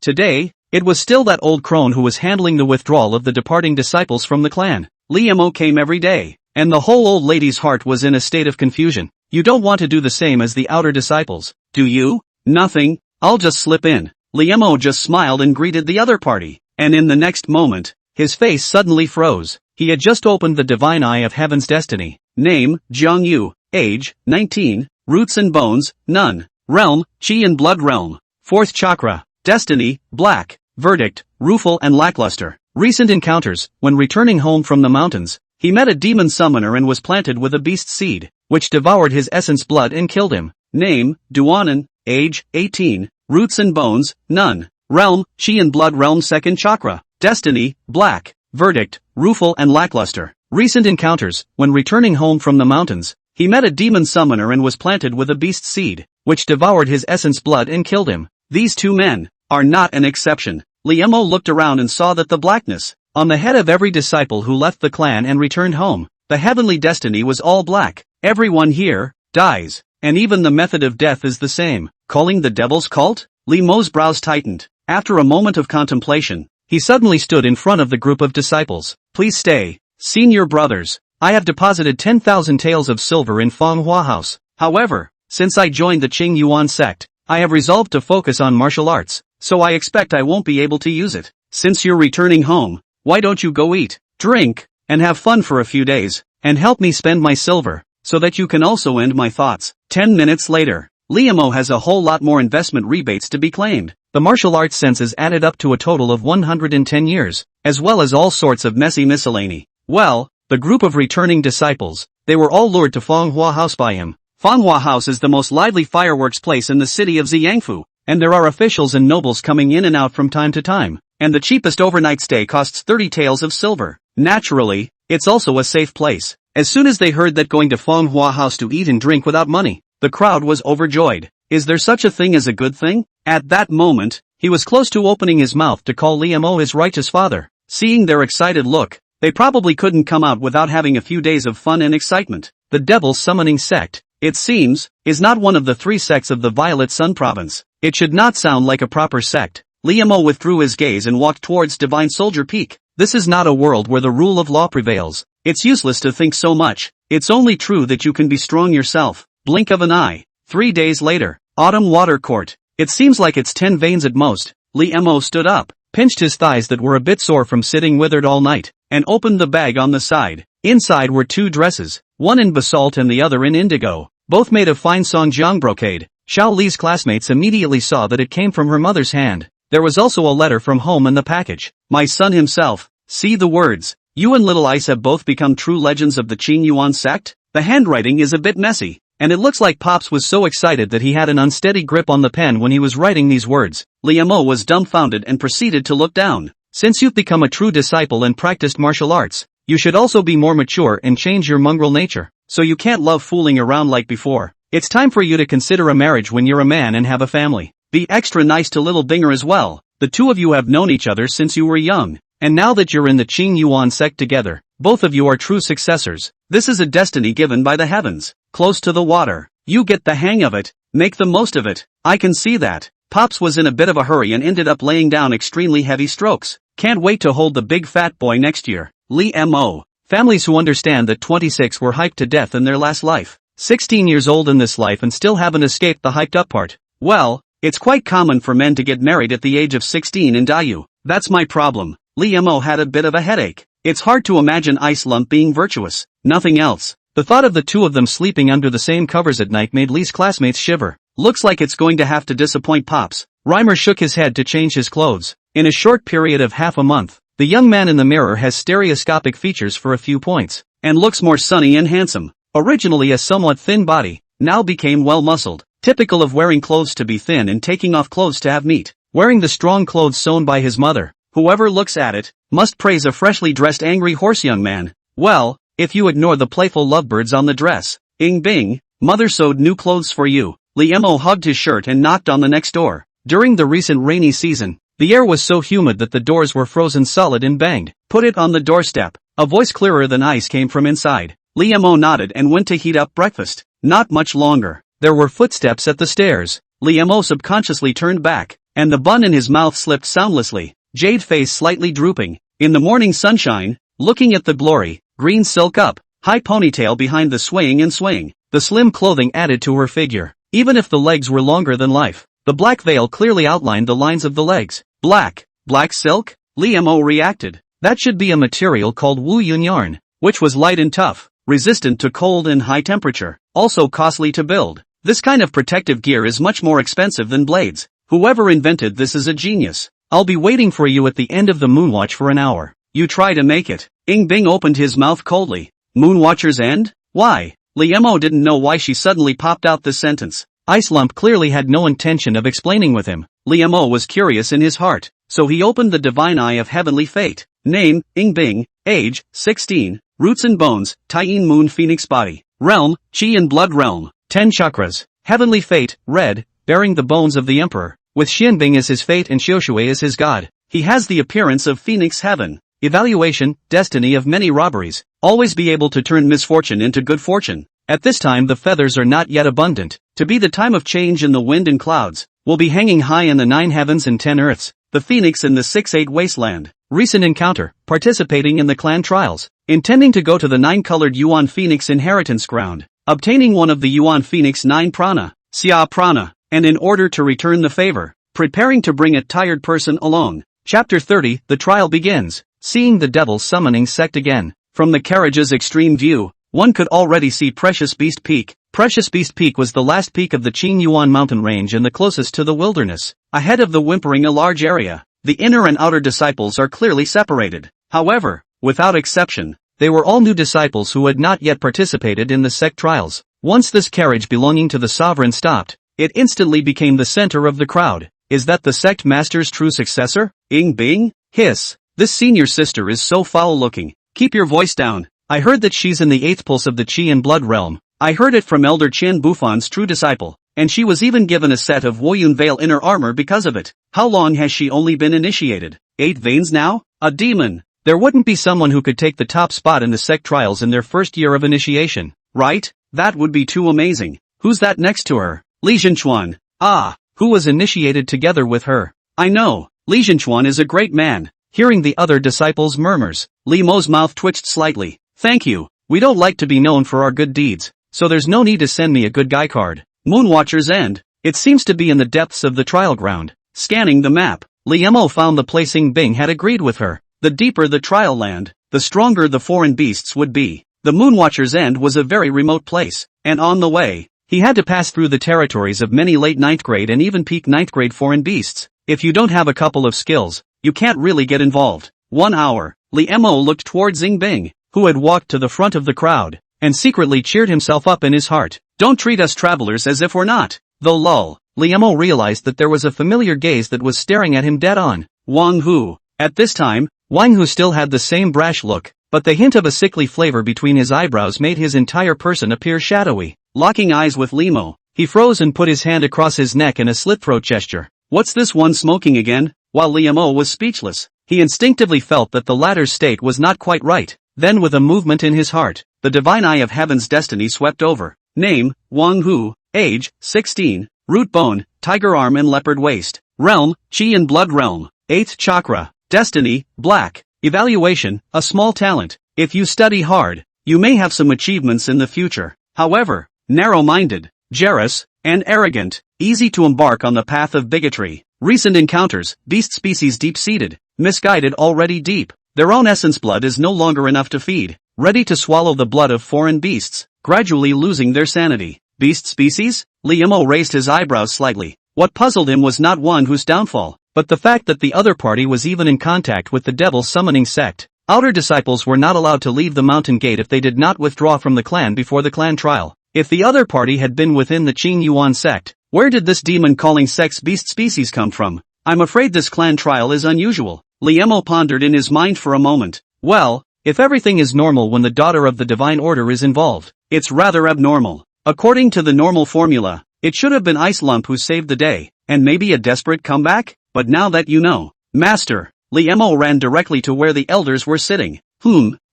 Today? It was still that old crone who was handling the withdrawal of the departing disciples from the clan. Li Mo came every day, and the whole old lady's heart was in a state of confusion. You don't want to do the same as the outer disciples, do you? Nothing, I'll just slip in. Li Mo just smiled and greeted the other party, and in the next moment, his face suddenly froze. He had just opened the divine eye of heaven's destiny. Name, Jiang Yu. Age, 19. Roots and bones, none. Realm, chi and blood realm. 4th chakra. Destiny, black. Verdict, rueful and lackluster. Recent encounters. When returning home from the mountains, he met a demon summoner and was planted with a beast seed, which devoured his essence blood and killed him. Name, Duanan. Age, 18. Roots and bones, none. Realm, chi and blood realm 2nd chakra. Destiny, black. Verdict, rueful and lackluster. Recent encounters: when returning home from the mountains, he met a demon summoner and was planted with a beast seed, which devoured his essence blood and killed him. These two men are not an exception. Liemo looked around and saw that the blackness on the head of every disciple who left the clan and returned home, the heavenly destiny was all black. Everyone here dies, and even the method of death is the same. Calling the devil's cult? Liemo's brows tightened. After a moment of contemplation, he suddenly stood in front of the group of disciples. Please stay, senior brothers. I have deposited 10,000 taels of silver in Manhwa House. However, since I joined the Qing Yuan sect, I have resolved to focus on martial arts, so I expect I won't be able to use it. Since you're returning home, why don't you go eat, drink, and have fun for a few days, and help me spend my silver, so that you can also end my thoughts. 10 minutes later, Liemo has a whole lot more investment rebates to be claimed. The martial arts senses added up to a total of 110 years, as well as all sorts of messy miscellany. Well, the group of returning disciples, they were all lured to Manhwa House by him. Manhwa House is the most lively fireworks place in the city of Ziyangfu, and there are officials and nobles coming in and out from time to time, and the cheapest overnight stay costs 30 taels of silver. Naturally, it's also a safe place. As soon as they heard that going to Manhwa House to eat and drink without money, the crowd was overjoyed. Is there such a thing as a good thing? At that moment, he was close to opening his mouth to call Liemo his righteous father. Seeing their excited look, they probably couldn't come out without having a few days of fun and excitement. The Devil Summoning Sect, it seems, is not one of the 3 sects of the Violet Sun Province. It should not sound like a proper sect. Liemo withdrew his gaze and walked towards Divine Soldier Peak. This is not a world where the rule of law prevails. It's useless to think so much. It's only true that you can be strong yourself. Blink of an eye. 3 days later, Autumn Water Court. It seems like it's 10 veins at most. Liemo stood up, pinched his thighs that were a bit sore from sitting withered all night, and opened the bag on the side. Inside were 2 dresses, one in basalt and the other in indigo, both made of fine Songjiang brocade. Xiao Li's classmates immediately saw that it came from her mother's hand. There was also a letter from home in the package. My son himself. See the words. You and Little Ice have both become true legends of the Qing Yuan sect. The handwriting is a bit messy, and it looks like Pops was so excited that he had an unsteady grip on the pen when he was writing these words. Liemo was dumbfounded and proceeded to look down. Since you've become a true disciple and practiced martial arts, you should also be more mature and change your mongrel nature, so you can't love fooling around like before. It's time for you to consider a marriage when you're a man and have a family. Be extra nice to Little Binger as well. The two of you have known each other since you were young, and now that you're in the Qing Yuan sect together, both of you are true successors. This is a destiny given by the heavens. Close to the water. You get the hang of it. Make the most of it. I can see that. Pops was in a bit of a hurry and ended up laying down extremely heavy strokes. Can't wait to hold the big fat boy next year. Liemo. Families who understand that 26 were hyped to death in their last life. 16 years old in this life and still haven't escaped the hyped up part. Well, it's quite common for men to get married at the age of 16 in Dayu. That's my problem. Liemo had a bit of a headache. It's hard to imagine Ice Lump being virtuous. Nothing else. The thought of the two of them sleeping under the same covers at night made Lee's classmates shiver. Looks like it's going to have to disappoint Pops. Reimer shook his head to change his clothes. In a short period of half a month, the young man in the mirror has stereoscopic features for a few points, and looks more sunny and handsome. Originally a somewhat thin body, now became well-muscled, typical of wearing clothes to be thin and taking off clothes to have meat. Wearing the strong clothes sewn by his mother, whoever looks at it, must praise a freshly dressed angry horse young man. Well, if you ignore the playful lovebirds on the dress. Ing bing, mother sewed new clothes for you. Liemo hugged his shirt and knocked on the next door. During the recent rainy season, the air was so humid that the doors were frozen solid and banged. Put it on the doorstep. A voice clearer than ice came from inside. Liemo nodded and went to heat up breakfast. Not much longer. There were footsteps at the stairs. Liemo subconsciously turned back, and the bun in his mouth slipped soundlessly, jade face slightly drooping. In the morning sunshine, looking at the glory, green silk up, high ponytail behind the swaying and swaying. The slim clothing added to her figure, even if the legs were longer than life. The black veil clearly outlined the lines of the legs. Black silk? Liemo reacted. That should be a material called Wu Yun yarn, which was light and tough, resistant to cold and high temperature, also costly to build. This kind of protective gear is much more expensive than blades. Whoever invented this is a genius. I'll be waiting for you at the end of the moonwatch for an hour. You try to make it. Ing Bing opened his mouth coldly. Moonwatcher's end? Why? Liemo didn't know why she suddenly popped out this sentence. Ice Lump clearly had no intention of explaining with him. Liemo was curious in his heart, so he opened the divine eye of heavenly fate. Name, Ing Bing, Age, 16. Roots and bones, Taiyin moon phoenix body. Realm, Chi and blood realm. 10 chakras. Heavenly fate, red, bearing the bones of the emperor. With Xianbing as his fate and Xiushui as his god. He has the appearance of phoenix heaven. Evaluation, destiny of many robberies. Always be able to turn misfortune into good fortune. At this time the feathers are not yet abundant. To be the time of change in the wind and clouds. Will be hanging high in the 9 heavens and 10 earths. The phoenix in the 6-8 wasteland. Recent encounter, participating in the clan trials. Intending to go to the 9-colored Yuan Phoenix inheritance ground. Obtaining one of the Yuan Phoenix 9 prana. Xia prana. And in order to return the favor. Preparing to bring a tired person along. Chapter 30, the trial begins. Seeing the devil summoning sect again. From the carriage's extreme view, one could already see Precious Beast Peak. Precious Beast Peak was the last peak of the Qing Yuan mountain range and the closest to the wilderness. Ahead of the whimpering a large area. The inner and outer disciples are clearly separated. However, without exception, they were all new disciples who had not yet participated in the sect trials. Once this carriage belonging to the sovereign stopped, it instantly became the center of the crowd. Is that the sect master's true successor? Ying Bing? Hiss. This senior sister is so foul-looking. Keep your voice down. I heard that she's in the 8th pulse of the Qi and blood realm. I heard it from Elder Qian Bufan's true disciple. And she was even given a set of Woyun Veil inner armor because of it. How long has she only been initiated? 8 veins now? A demon. There wouldn't be someone who could take the top spot in the sect trials in their first year of initiation, right? That would be too amazing. Who's that next to her? Li Zhenchuan. Ah, who was initiated together with her? I know, Li Zhenchuan is a great man. Hearing the other disciples' murmurs, Li Mo's mouth twitched slightly. Thank you. We don't like to be known for our good deeds, so there's no need to send me a good guy card. Moonwatcher's End. It seems to be in the depths of the trial ground. Scanning the map, Li Mo found the place Ying Bing had agreed with her. The deeper the trial land, the stronger the foreign beasts would be. The Moonwatcher's End was a very remote place, and on the way, he had to pass through the territories of many late 9th grade and even peak 9th grade foreign beasts. If you don't have a couple of skills, you can't really get involved. 1 hour, Li Mo looked towards Ying Bing, who had walked to the front of the crowd, and secretly cheered himself up in his heart. Don't treat us travelers as if we're not. Though lol, Li Mo realized that there was a familiar gaze that was staring at him dead on. Wang Hu. At this time, Wang Hu still had the same brash look, but the hint of a sickly flavor between his eyebrows made his entire person appear shadowy. Locking eyes with Li Mo, he froze and put his hand across his neck in a slit-throat gesture. What's this one smoking again? While Li Mo was speechless, he instinctively felt that the latter's state was not quite right. Then with a movement in his heart, the divine eye of heaven's destiny swept over. Name, Wang Hu. Age, 16. Root bone, tiger arm and leopard waist. Realm, Qi and blood realm. 8th chakra. Destiny, black. Evaluation, a small talent. If you study hard, you may have some achievements in the future. However, narrow-minded, jealous, and arrogant, easy to embark on the path of bigotry. Recent encounters, beast species deep-seated, misguided already deep. Their own essence blood is no longer enough to feed, ready to swallow the blood of foreign beasts, gradually losing their sanity. Beast species? Li Mo raised his eyebrows slightly. What puzzled him was not Wang Hu's downfall, but the fact that the other party was even in contact with the devil summoning sect. Outer disciples were not allowed to leave the mountain gate if they did not withdraw from the clan before the clan trial. If the other party had been within the Qing Yuan sect, where did this demon-calling sect's beast species come from? I'm afraid this clan trial is unusual. Li Mo pondered in his mind for a moment. Well, if everything is normal when the daughter of the divine order is involved, it's rather abnormal. According to the normal formula, it should have been Ice Lump who saved the day, and maybe a desperate comeback? But now that you know, Master, Li Mo ran directly to where the elders were sitting.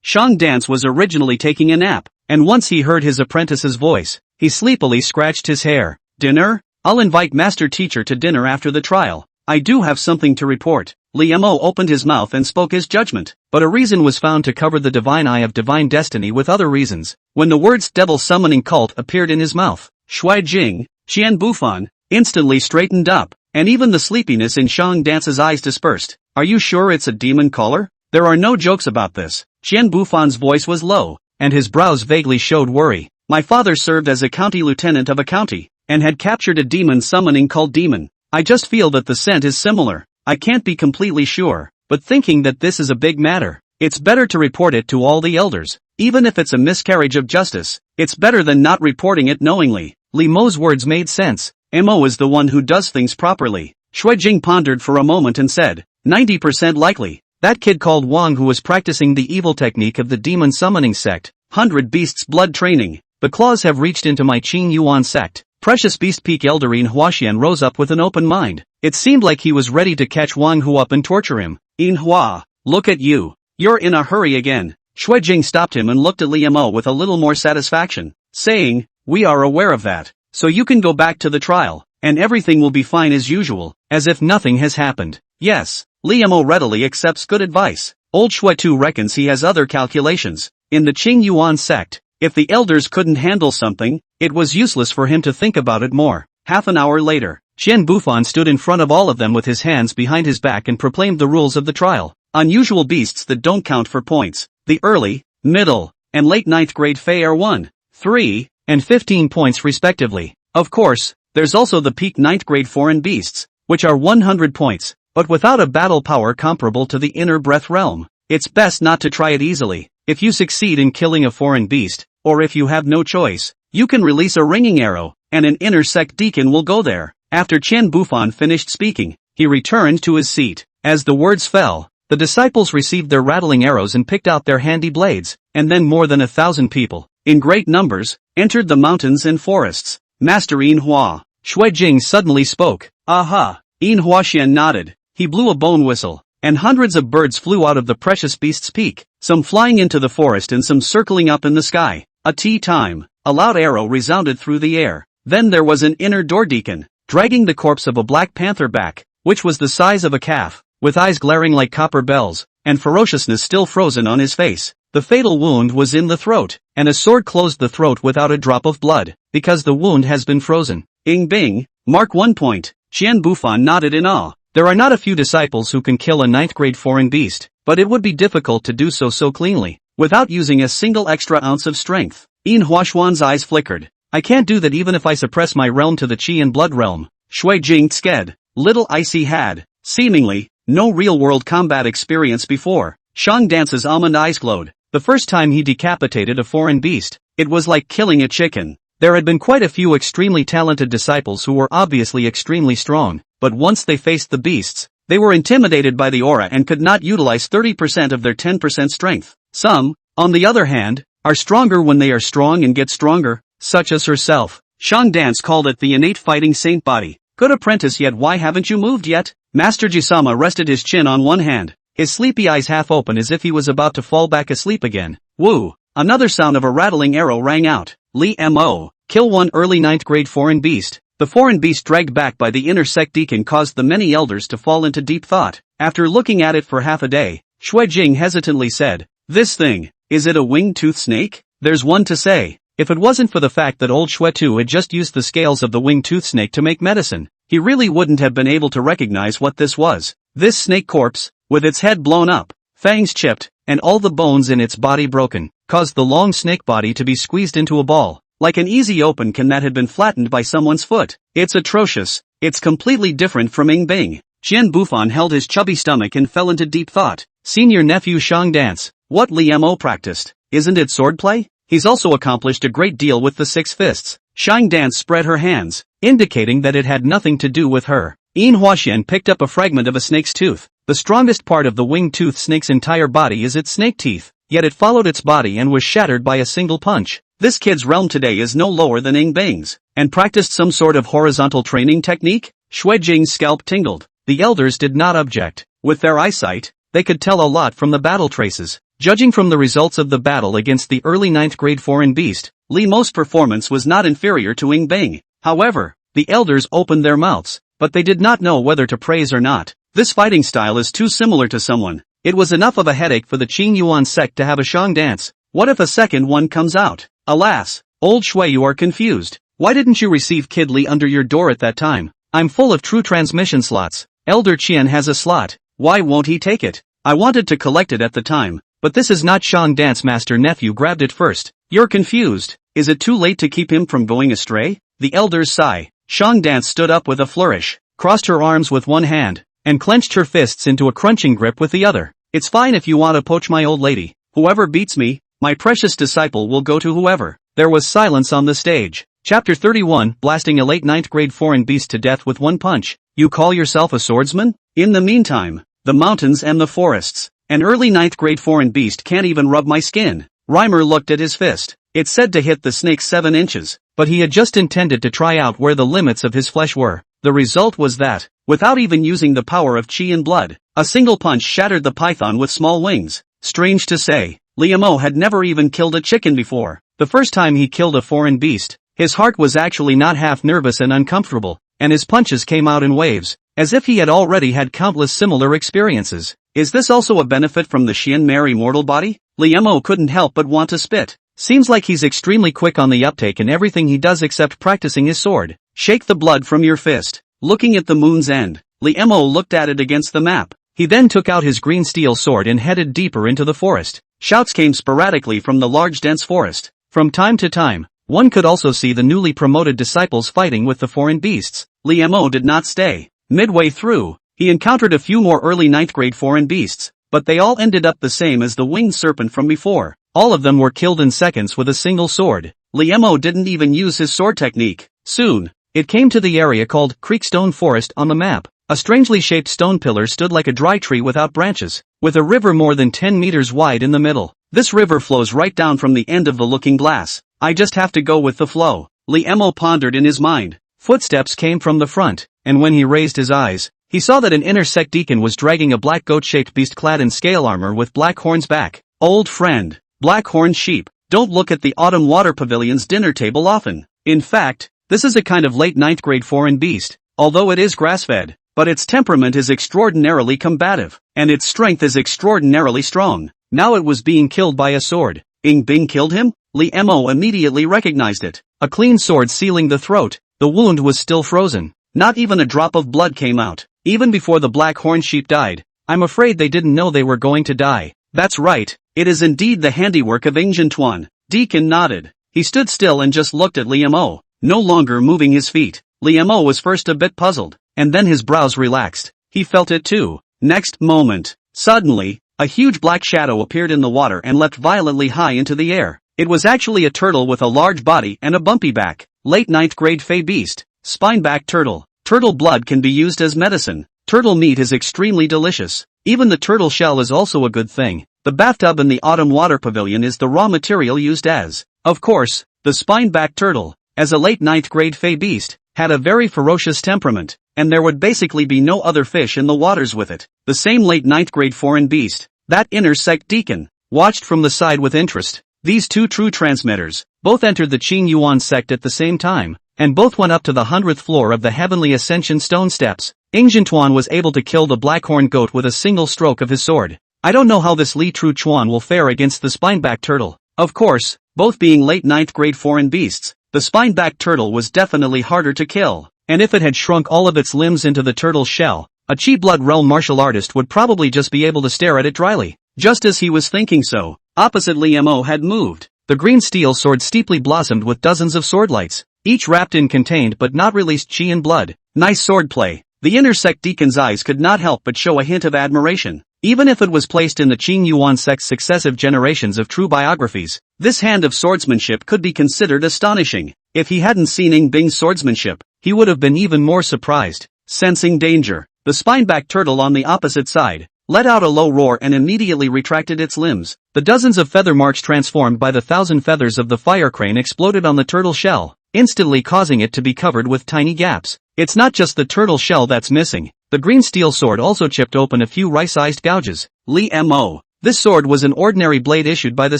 Shang Dance was originally taking a nap, and once he heard his apprentice's voice, he sleepily scratched his hair. Dinner? I'll invite Master Teacher to dinner after the trial. I do have something to report. Li Mo opened his mouth and spoke his judgment, but a reason was found to cover the divine eye of divine destiny with other reasons. When the words devil summoning cult appeared in his mouth, Shui Jing, Qian Bufan, instantly straightened up, and even the sleepiness in Shang Dance's eyes dispersed. Are you sure it's a demon caller? There are no jokes about this. Qian Bufan's voice was low, and his brows vaguely showed worry. My father served as a county lieutenant of a county, and had captured a demon summoning called demon. I just feel that the scent is similar. I can't be completely sure, but thinking that this is a big matter, it's better to report it to all the elders. Even if it's a miscarriage of justice, it's better than not reporting it knowingly. Li Mo's words made sense. Mo is the one who does things properly. Shui Jing pondered for a moment and said, 90% likely. That kid called Wang who was practicing the evil technique of the demon summoning sect. 100 Beasts blood training. The claws have reached into my Qing Yuan sect. Precious Beast Peak Elder Yin Huaxian rose up with an open mind. It seemed like he was ready to catch Wang Hu up and torture him. Yin Hua, look at you. You're in a hurry again. Shui Jing stopped him and looked at Li Mo with a little more satisfaction, saying, we are aware of that. So you can go back to the trial, and everything will be fine as usual, as if nothing has happened. Yes, Li Mo readily accepts good advice. Old Shui Tu reckons he has other calculations. In the Qing Yuan sect, if the elders couldn't handle something, it was useless for him to think about it more. Half an hour later, Qian Bufan stood in front of all of them with his hands behind his back and proclaimed the rules of the trial. Unusual beasts that don't count for points. The early, middle, and late 9th grade Fei are 1, 3, and 15 points respectively. Of course, there's also the peak 9th grade foreign beasts, which are 100 points, but without a battle power comparable to the inner breath realm. It's best not to try it easily. If you succeed in killing a foreign beast, or if you have no choice, you can release a ringing arrow, and an inner sect deacon will go there. After Qian Bufan finished speaking, he returned to his seat. As the words fell, the disciples received their rattling arrows and picked out their handy blades, and then more than 1,000 people, in great numbers, entered the mountains and forests. Master Yin Hua, Shui Jing suddenly spoke. Aha! Yin Huaxian nodded. He blew a bone whistle, and hundreds of birds flew out of the precious beast's peak, some flying into the forest and some circling up in the sky. A tea time. A loud arrow resounded through the air. Then there was an inner door deacon, dragging the corpse of a black panther back, which was the size of a calf, with eyes glaring like copper bells, and ferociousness still frozen on his face. The fatal wound was in the throat, and a sword closed the throat without a drop of blood, because the wound has been frozen. Ing Bing, mark 1 point. Qian Bufan nodded in awe. There are not a few disciples who can kill a 9th grade foreign beast, but it would be difficult to do so cleanly, without using a single extra ounce of strength. Yin Huaxuan's eyes flickered. I can't do that even if I suppress my realm to the Qi and blood realm. Shui Jing sked. Little Icy had, seemingly, no real-world combat experience before. Shang Dance's almond eyes glowed. The first time he decapitated a foreign beast, it was like killing a chicken. There had been quite a few extremely talented disciples who were obviously extremely strong, but once they faced the beasts, they were intimidated by the aura and could not utilize 30% of their 10% strength. Some, on the other hand, are stronger when they are strong and get stronger, such as herself. Shang Dance called it the innate fighting saint body. Good apprentice, yet why haven't you moved yet? Master Jisama rested his chin on one hand, his sleepy eyes half open as if he was about to fall back asleep again. Woo! Another sound of a rattling arrow rang out. Li Mo, kill one early 9th grade foreign beast. The foreign beast dragged back by the inner sect deacon caused the many elders to fall into deep thought. After looking at it for half a day, Shui Jing hesitantly said, this thing, is it a winged-toothed snake? There's one to say. If it wasn't for the fact that old Shui Tu had just used the scales of the winged-toothed snake to make medicine, he really wouldn't have been able to recognize what this was. This snake corpse, with its head blown up, fangs chipped, and all the bones in its body broken, caused the long snake body to be squeezed into a ball. Like an easy open can that had been flattened by someone's foot. It's atrocious. It's completely different from Ing Bing. Qian Bufan held his chubby stomach and fell into deep thought. Senior nephew Shang Dance. What Li Mo practiced? Isn't it swordplay? He's also accomplished a great deal with the 6 fists. Shang Dance spread her hands, indicating that it had nothing to do with her. Yin Huaxian picked up a fragment of a snake's tooth. The strongest part of the winged-toothed snake's entire body is its snake teeth, yet it followed its body and was shattered by a single punch. This kid's realm today is no lower than Ing Bing's, and practiced some sort of horizontal training technique? Shui Jing's scalp tingled. The elders did not object. With their eyesight, they could tell a lot from the battle traces. Judging from the results of the battle against the early 9th grade foreign beast, Li Mo's performance was not inferior to Ing Bing. However, the elders opened their mouths, but they did not know whether to praise or not. This fighting style is too similar to someone. It was enough of a headache for the Qing Yuan sect to have a Shang Dance. What if a second one comes out? Alas, old Shui, you are confused. Why didn't you receive Kid Li under your door at that time? I'm full of true transmission slots. Elder Qian has a slot. Why won't he take it? I wanted to collect it at the time, but this is not Shang Dance. Master nephew grabbed it first. You're confused. Is it too late to keep him from going astray? The elders sigh. Shang Dance stood up with a flourish, crossed her arms with one hand, and clenched her fists into a crunching grip with the other. It's fine if you want to poach my old lady. Whoever beats me, my precious disciple, will go to whoever. There was silence on the stage. Chapter 31, blasting a late 9th grade foreign beast to death with one punch. You call yourself a swordsman? In the meantime, the mountains and the forests. An early 9th grade foreign beast can't even rub my skin. Reimer looked at his fist. It said to hit the snake 7 inches, but he had just intended to try out where the limits of his flesh were. The result was that, without even using the power of chi and blood, a single punch shattered the python with small wings. Strange to say, Liamo had never even killed a chicken before. The first time he killed a foreign beast, his heart was actually not half nervous and uncomfortable, and his punches came out in waves, as if he had already had countless similar experiences. Is this also a benefit from the Xian Mary mortal body? Liamo couldn't help but want to spit. Seems like he's extremely quick on the uptake in everything he does except practicing his sword. Shake the blood from your fist. Looking at the moon's end, Liamo looked at it against the map. He then took out his green steel sword and headed deeper into the forest. Shouts came sporadically from the large dense forest. From time to time, one could also see the newly promoted disciples fighting with the foreign beasts. Liamo did not stay. Midway through, he encountered a few more early 9th grade foreign beasts, but they all ended up the same as the winged serpent from before. All of them were killed in seconds with a single sword. Liamo didn't even use his sword technique. Soon, it came to the area called Creekstone Forest on the map. A strangely shaped stone pillar stood like a dry tree without branches, with a river more than 10 meters wide in the middle. This river flows right down from the end of the looking glass. I just have to go with the flow. Liamo pondered in his mind. Footsteps came from the front, and when he raised his eyes, he saw that an inner sect deacon was dragging a black goat-shaped beast clad in scale armor with black horns back. Old friend, black-horned sheep, don't look at the Autumn Water Pavilion's dinner table often. In fact, this is a kind of late 9th grade foreign beast, although it is grass-fed, but its temperament is extraordinarily combative, and its strength is extraordinarily strong. Now it was being killed by a sword. Ing Bing killed him? Liamo immediately recognized it. A clean sword sealing the throat. The wound was still frozen. Not even a drop of blood came out. Even before the black horned sheep died. I'm afraid they didn't know they were going to die. That's right. It is indeed the handiwork of Ing Jintuan. Deacon nodded. He stood still and just looked at Liamo, no longer moving his feet. Liamo was first a bit puzzled, and then his brows relaxed. He felt it too. Next moment, suddenly, a huge black shadow appeared in the water and leapt violently high into the air. It was actually a turtle with a large body and a bumpy back. Late 9th grade fey beast. Spineback turtle. Turtle blood can be used as medicine. Turtle meat is extremely delicious. Even the turtle shell is also a good thing. The bathtub in the Autumn Water Pavilion is the raw material used as, of course, the spineback turtle. As a late 9th grade fey beast, had a very ferocious temperament, and there would basically be no other fish in the waters with it. The same late 9th grade foreign beast, that inner sect deacon, watched from the side with interest. These two true transmitters, both entered the Qing Yuan sect at the same time, and both went up to the 100th floor of the Heavenly Ascension stone steps. Ing Jintuan was able to kill the blackhorn goat with a single stroke of his sword. I don't know how this Li Tru Chuan will fare against the spineback turtle. Of course, both being late 9th grade foreign beasts, the spineback turtle was definitely harder to kill, and if it had shrunk all of its limbs into the turtle's shell, a Chi Blood Realm martial artist would probably just be able to stare at it dryly. Just as he was thinking so, opposite Liamo had moved. The green steel sword steeply blossomed with dozens of swordlights, each wrapped in contained but not released chi and blood. Nice swordplay. The inner sect deacon's eyes could not help but show a hint of admiration. Even if it was placed in the Qing Yuan sect's successive generations of true biographies, this hand of swordsmanship could be considered astonishing. If he hadn't seen Ing Bing's swordsmanship, he would have been even more surprised. Sensing danger, the spineback turtle on the opposite side let out a low roar and immediately retracted its limbs. The dozens of feather marks transformed by the 1,000 feathers of the fire crane exploded on the turtle shell, instantly causing it to be covered with tiny gaps. It's not just the turtle shell that's missing. The green steel sword also chipped open a few rice-sized gouges. Liamo. This sword was an ordinary blade issued by the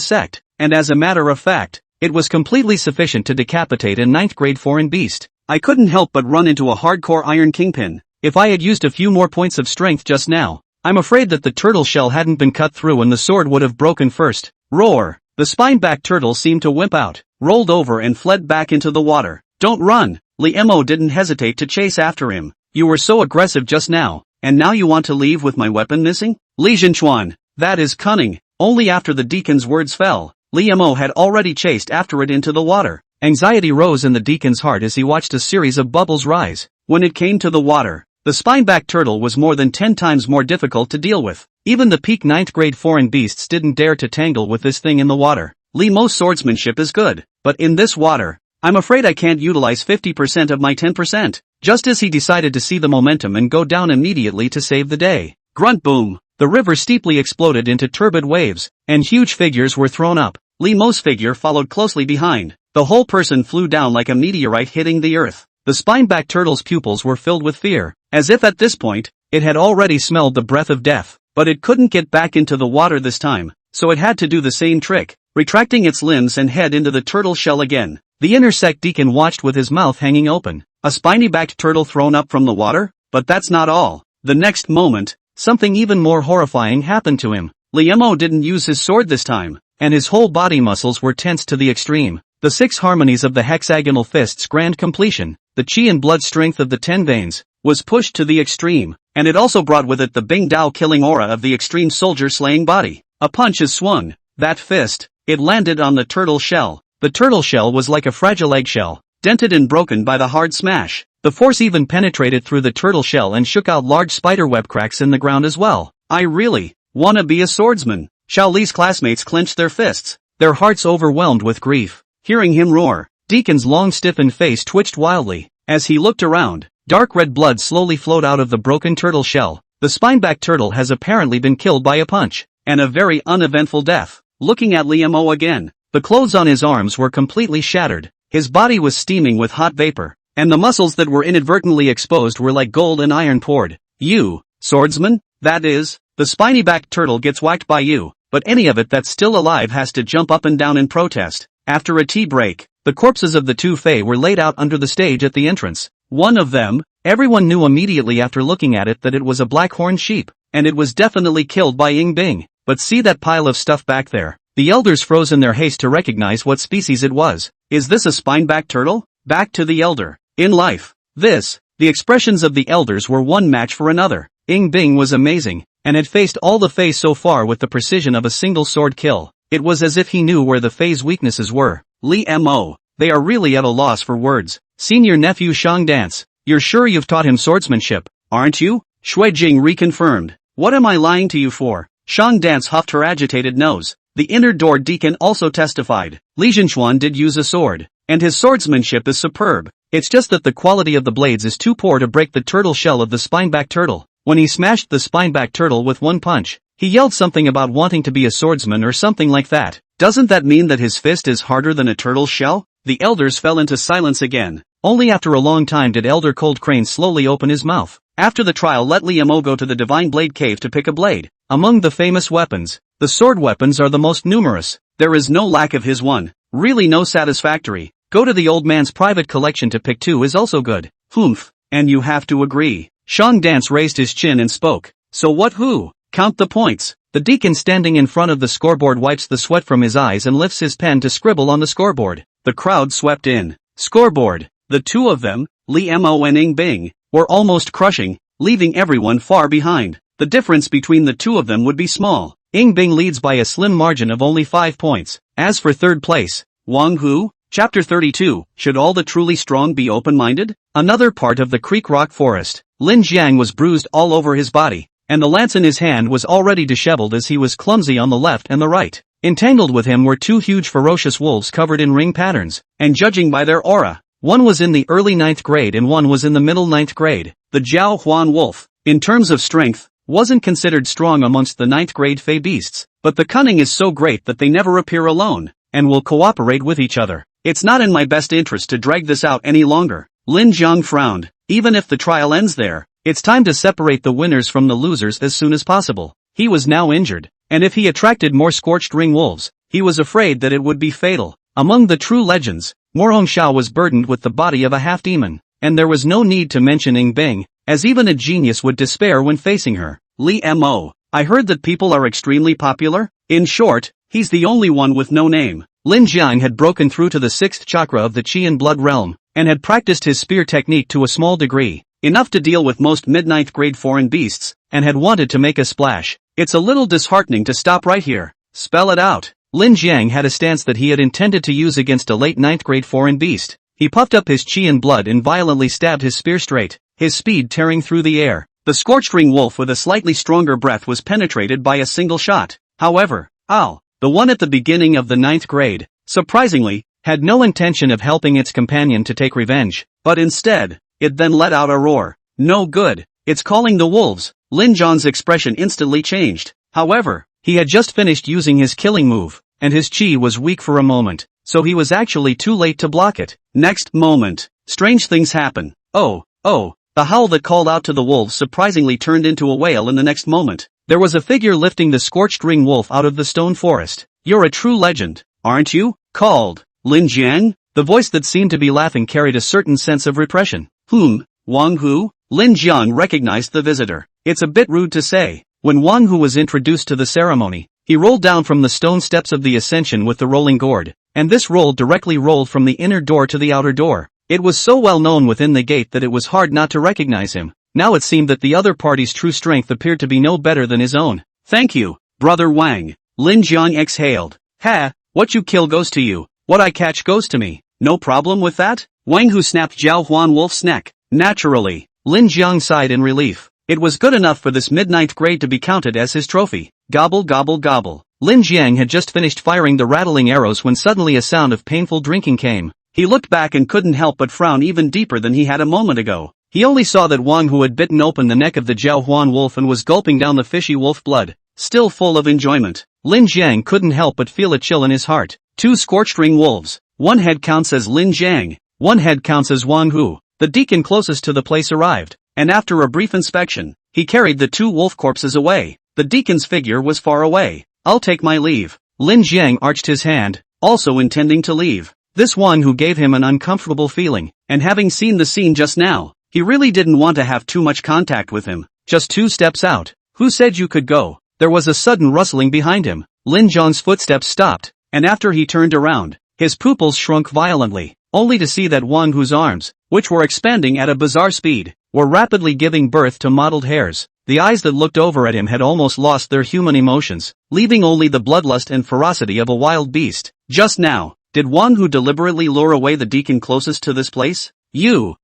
sect, and as a matter of fact, it was completely sufficient to decapitate a 9th grade foreign beast. I couldn't help but run into a hardcore iron kingpin. If I had used a few more points of strength just now, I'm afraid that the turtle shell hadn't been cut through and the sword would have broken first. Roar! The spineback turtle seemed to wimp out, rolled over and fled back into the water. Don't run! Liamo didn't hesitate to chase after him. You were so aggressive just now, and now you want to leave with my weapon missing? Li Jinchuan, that is cunning. Only after the deacon's words fell, Liamo had already chased after it into the water. Anxiety rose in the deacon's heart as he watched a series of bubbles rise. When it came to the water, the spineback turtle was more than 10 times more difficult to deal with. Even the peak 9th grade foreign beasts didn't dare to tangle with this thing in the water. Liamo's swordsmanship is good, but in this water, I'm afraid I can't utilize 50% of my 10%. Just as he decided to see the momentum and go down immediately to save the day, Grunt boom. The river steeply exploded into turbid waves, and huge figures were thrown up. Li Mo's figure followed closely behind. The whole person flew down like a meteorite hitting the earth. The spineback turtle's pupils were filled with fear, as if at this point, it had already smelled the breath of death. But it couldn't get back into the water this time, so it had to do the same trick, retracting its limbs and head into the turtle shell again. The inner sect deacon watched with his mouth hanging open. A spiny-backed turtle thrown up from the water? But that's not all. The next moment, something even more horrifying happened to him. Li Mo didn't use his sword this time, and his whole body muscles were tensed to the extreme. The 6 harmonies of the hexagonal fist's grand completion, the chi and blood strength of the 10 veins, was pushed to the extreme, and it also brought with it the Bing Dao killing aura of the extreme soldier-slaying body. A punch is swung. That fist, it landed on the turtle shell. The turtle shell was like a fragile eggshell, dented and broken by the hard smash. The force even penetrated through the turtle shell and shook out large spiderweb cracks in the ground as well. I really wanna be a swordsman. Xiao Li's classmates clenched their fists, their hearts overwhelmed with grief. Hearing him roar, Deacon's long stiffened face twitched wildly. As he looked around, dark red blood slowly flowed out of the broken turtle shell. The spineback turtle has apparently been killed by a punch, and a very uneventful death. Looking at Li Mo again, the clothes on his arms were completely shattered. His body was steaming with hot vapor, and the muscles that were inadvertently exposed were like gold and iron poured. You, swordsman? That is, the spiny-backed turtle gets whacked by you, but any of it that's still alive has to jump up and down in protest. After a tea break, the corpses of the 2 Fae were laid out under the stage at the entrance. One of them, everyone knew immediately after looking at it that it was a black-horned sheep, and it was definitely killed by Ying Bing. But see that pile of stuff back there? The elders froze in their haste to recognize what species it was. Is this a spineback turtle? Back to the elder. In life, the expressions of the elders were one match for another. Ying Bing was amazing, and had faced all the Fae so far with the precision of a single sword kill. It was as if he knew where the Fae's weaknesses were. Li Mo, they are really at a loss for words. Senior nephew Shang Dance, you're sure you've taught him swordsmanship, aren't you? Shui Jing reconfirmed. What am I lying to you for? Shang Dance huffed her agitated nose. The inner door deacon also testified. Li Zhenxuan did use a sword, and his swordsmanship is superb. It's just that the quality of the blades is too poor to break the turtle shell of the spineback turtle. When he smashed the spineback turtle with one punch, he yelled something about wanting to be a swordsman or something like that. Doesn't that mean that his fist is harder than a turtle's shell? The elders fell into silence again. Only after a long time did Elder Cold Crane slowly open his mouth. After the trial, let Li Mo go to the Divine Blade Cave to pick a blade. Among the famous weapons, the sword weapons are the most numerous. There is no lack of his one. Really no satisfactory. Go to the old man's private collection to pick 2 is also good. Humph. And you have to agree. Shang Dance raised his chin and spoke. So what who? Count the points. The deacon standing in front of the scoreboard wipes the sweat from his eyes and lifts his pen to scribble on the scoreboard. The crowd swept in. Scoreboard. The 2 of them, Li Mo and Ying Bing, were almost crushing, leaving everyone far behind. The difference between the 2 of them would be small. Ying Bing leads by a slim margin of only 5 points. As for third place, Wang Hu, Chapter 32, Should all the truly strong be open-minded? Another part of the Creek Rock Forest. Lin Jiang was bruised all over his body, and the lance in his hand was already disheveled as he was clumsy on the left and the right. Entangled with him were 2 huge ferocious wolves covered in ring patterns, and judging by their aura, one was in the early 9th grade and one was in the middle 9th grade. The Jiao Huan wolf, in terms of strength, wasn't considered strong amongst the 9th grade Fey beasts, but the cunning is so great that they never appear alone, and will cooperate with each other. It's not in my best interest to drag this out any longer. Lin Jiang frowned. Even if the trial ends there, it's time to separate the winners from the losers as soon as possible. He was now injured, and if he attracted more scorched ring wolves, he was afraid that it would be fatal. Among the true legends, Morong Xiao was burdened with the body of a half-demon, and there was no need to mention Ying Bing, as even a genius would despair when facing her. Li Mo, I heard that people are extremely popular? In short, he's the only one with no name. Lin Jiang had broken through to the 6th chakra of the Qi and Blood realm, and had practiced his spear technique to a small degree, enough to deal with most mid-9th grade foreign beasts, and had wanted to make a splash. It's a little disheartening to stop right here. Spell it out. Lin Jiang had a stance that he had intended to use against a late 9th grade foreign beast. He puffed up his Qi and Blood and violently stabbed his spear straight, his speed tearing through the air. The scorched ring wolf with a slightly stronger breath was penetrated by a single shot. However, Al, the one at the beginning of the 9th grade, surprisingly, had no intention of helping its companion to take revenge, but instead, it then let out a roar. No good. it's calling the wolves. Lin Jian's expression instantly changed. However, he had just finished using his killing move, and his chi was weak for a moment, so he was actually too late to block it. Next moment, strange things happen. Oh, the howl that called out to the wolves surprisingly turned into a wail in the next moment. There was a figure lifting the scorched ring wolf out of the stone forest. You're a true legend, aren't you? Called Lin Jiang? The voice that seemed to be laughing carried a certain sense of repression. Wang Hu? Lin Jiang recognized the visitor. It's a bit rude to say. When Wang Hu was introduced to the ceremony, he rolled down from the stone steps of the ascension with the rolling gourd, and this roll directly rolled from the inner door to the outer door. It was so well known within the gate that it was hard not to recognize him. Now it seemed that the other party's true strength appeared to be no better than his own. Thank you, Brother Wang. Lin Jiang exhaled. Ha, what you kill goes to you, what I catch goes to me. No problem with that? Wang Hu snapped Zhao Huan Wolf's neck. Naturally, Lin Jiang sighed in relief. It was good enough for this mid-ninth grade to be counted as his trophy. Gobble gobble gobble. Lin Jiang had just finished firing the rattling arrows when suddenly a sound of painful drinking came. He looked back and couldn't help but frown even deeper than he had a moment ago. He only saw that Wang Hu had bitten open the neck of the Zhao Huan wolf and was gulping down the fishy wolf blood, still full of enjoyment. Lin Jiang couldn't help but feel a chill in his heart. 2 scorched ring wolves. One head counts as Lin Jiang. One head counts as Wang Hu. The deacon closest to the place arrived, and after a brief inspection, he carried the 2 wolf corpses away. The deacon's figure was far away. I'll take my leave. Lin Jiang arched his hand, also intending to leave. This Wang Hu gave him an uncomfortable feeling, and having seen the scene just now, he really didn't want to have too much contact with him. Just 2 steps out. Who said you could go? There was a sudden rustling behind him. Lin Jiang's footsteps stopped, and after he turned around, his pupils shrunk violently, only to see that Wang Hu's arms, which were expanding at a bizarre speed, were rapidly giving birth to mottled hairs. The eyes that looked over at him had almost lost their human emotions, leaving only the bloodlust and ferocity of a wild beast. Just now, did Wang Hu deliberately lure away the deacon closest to this place? Phew.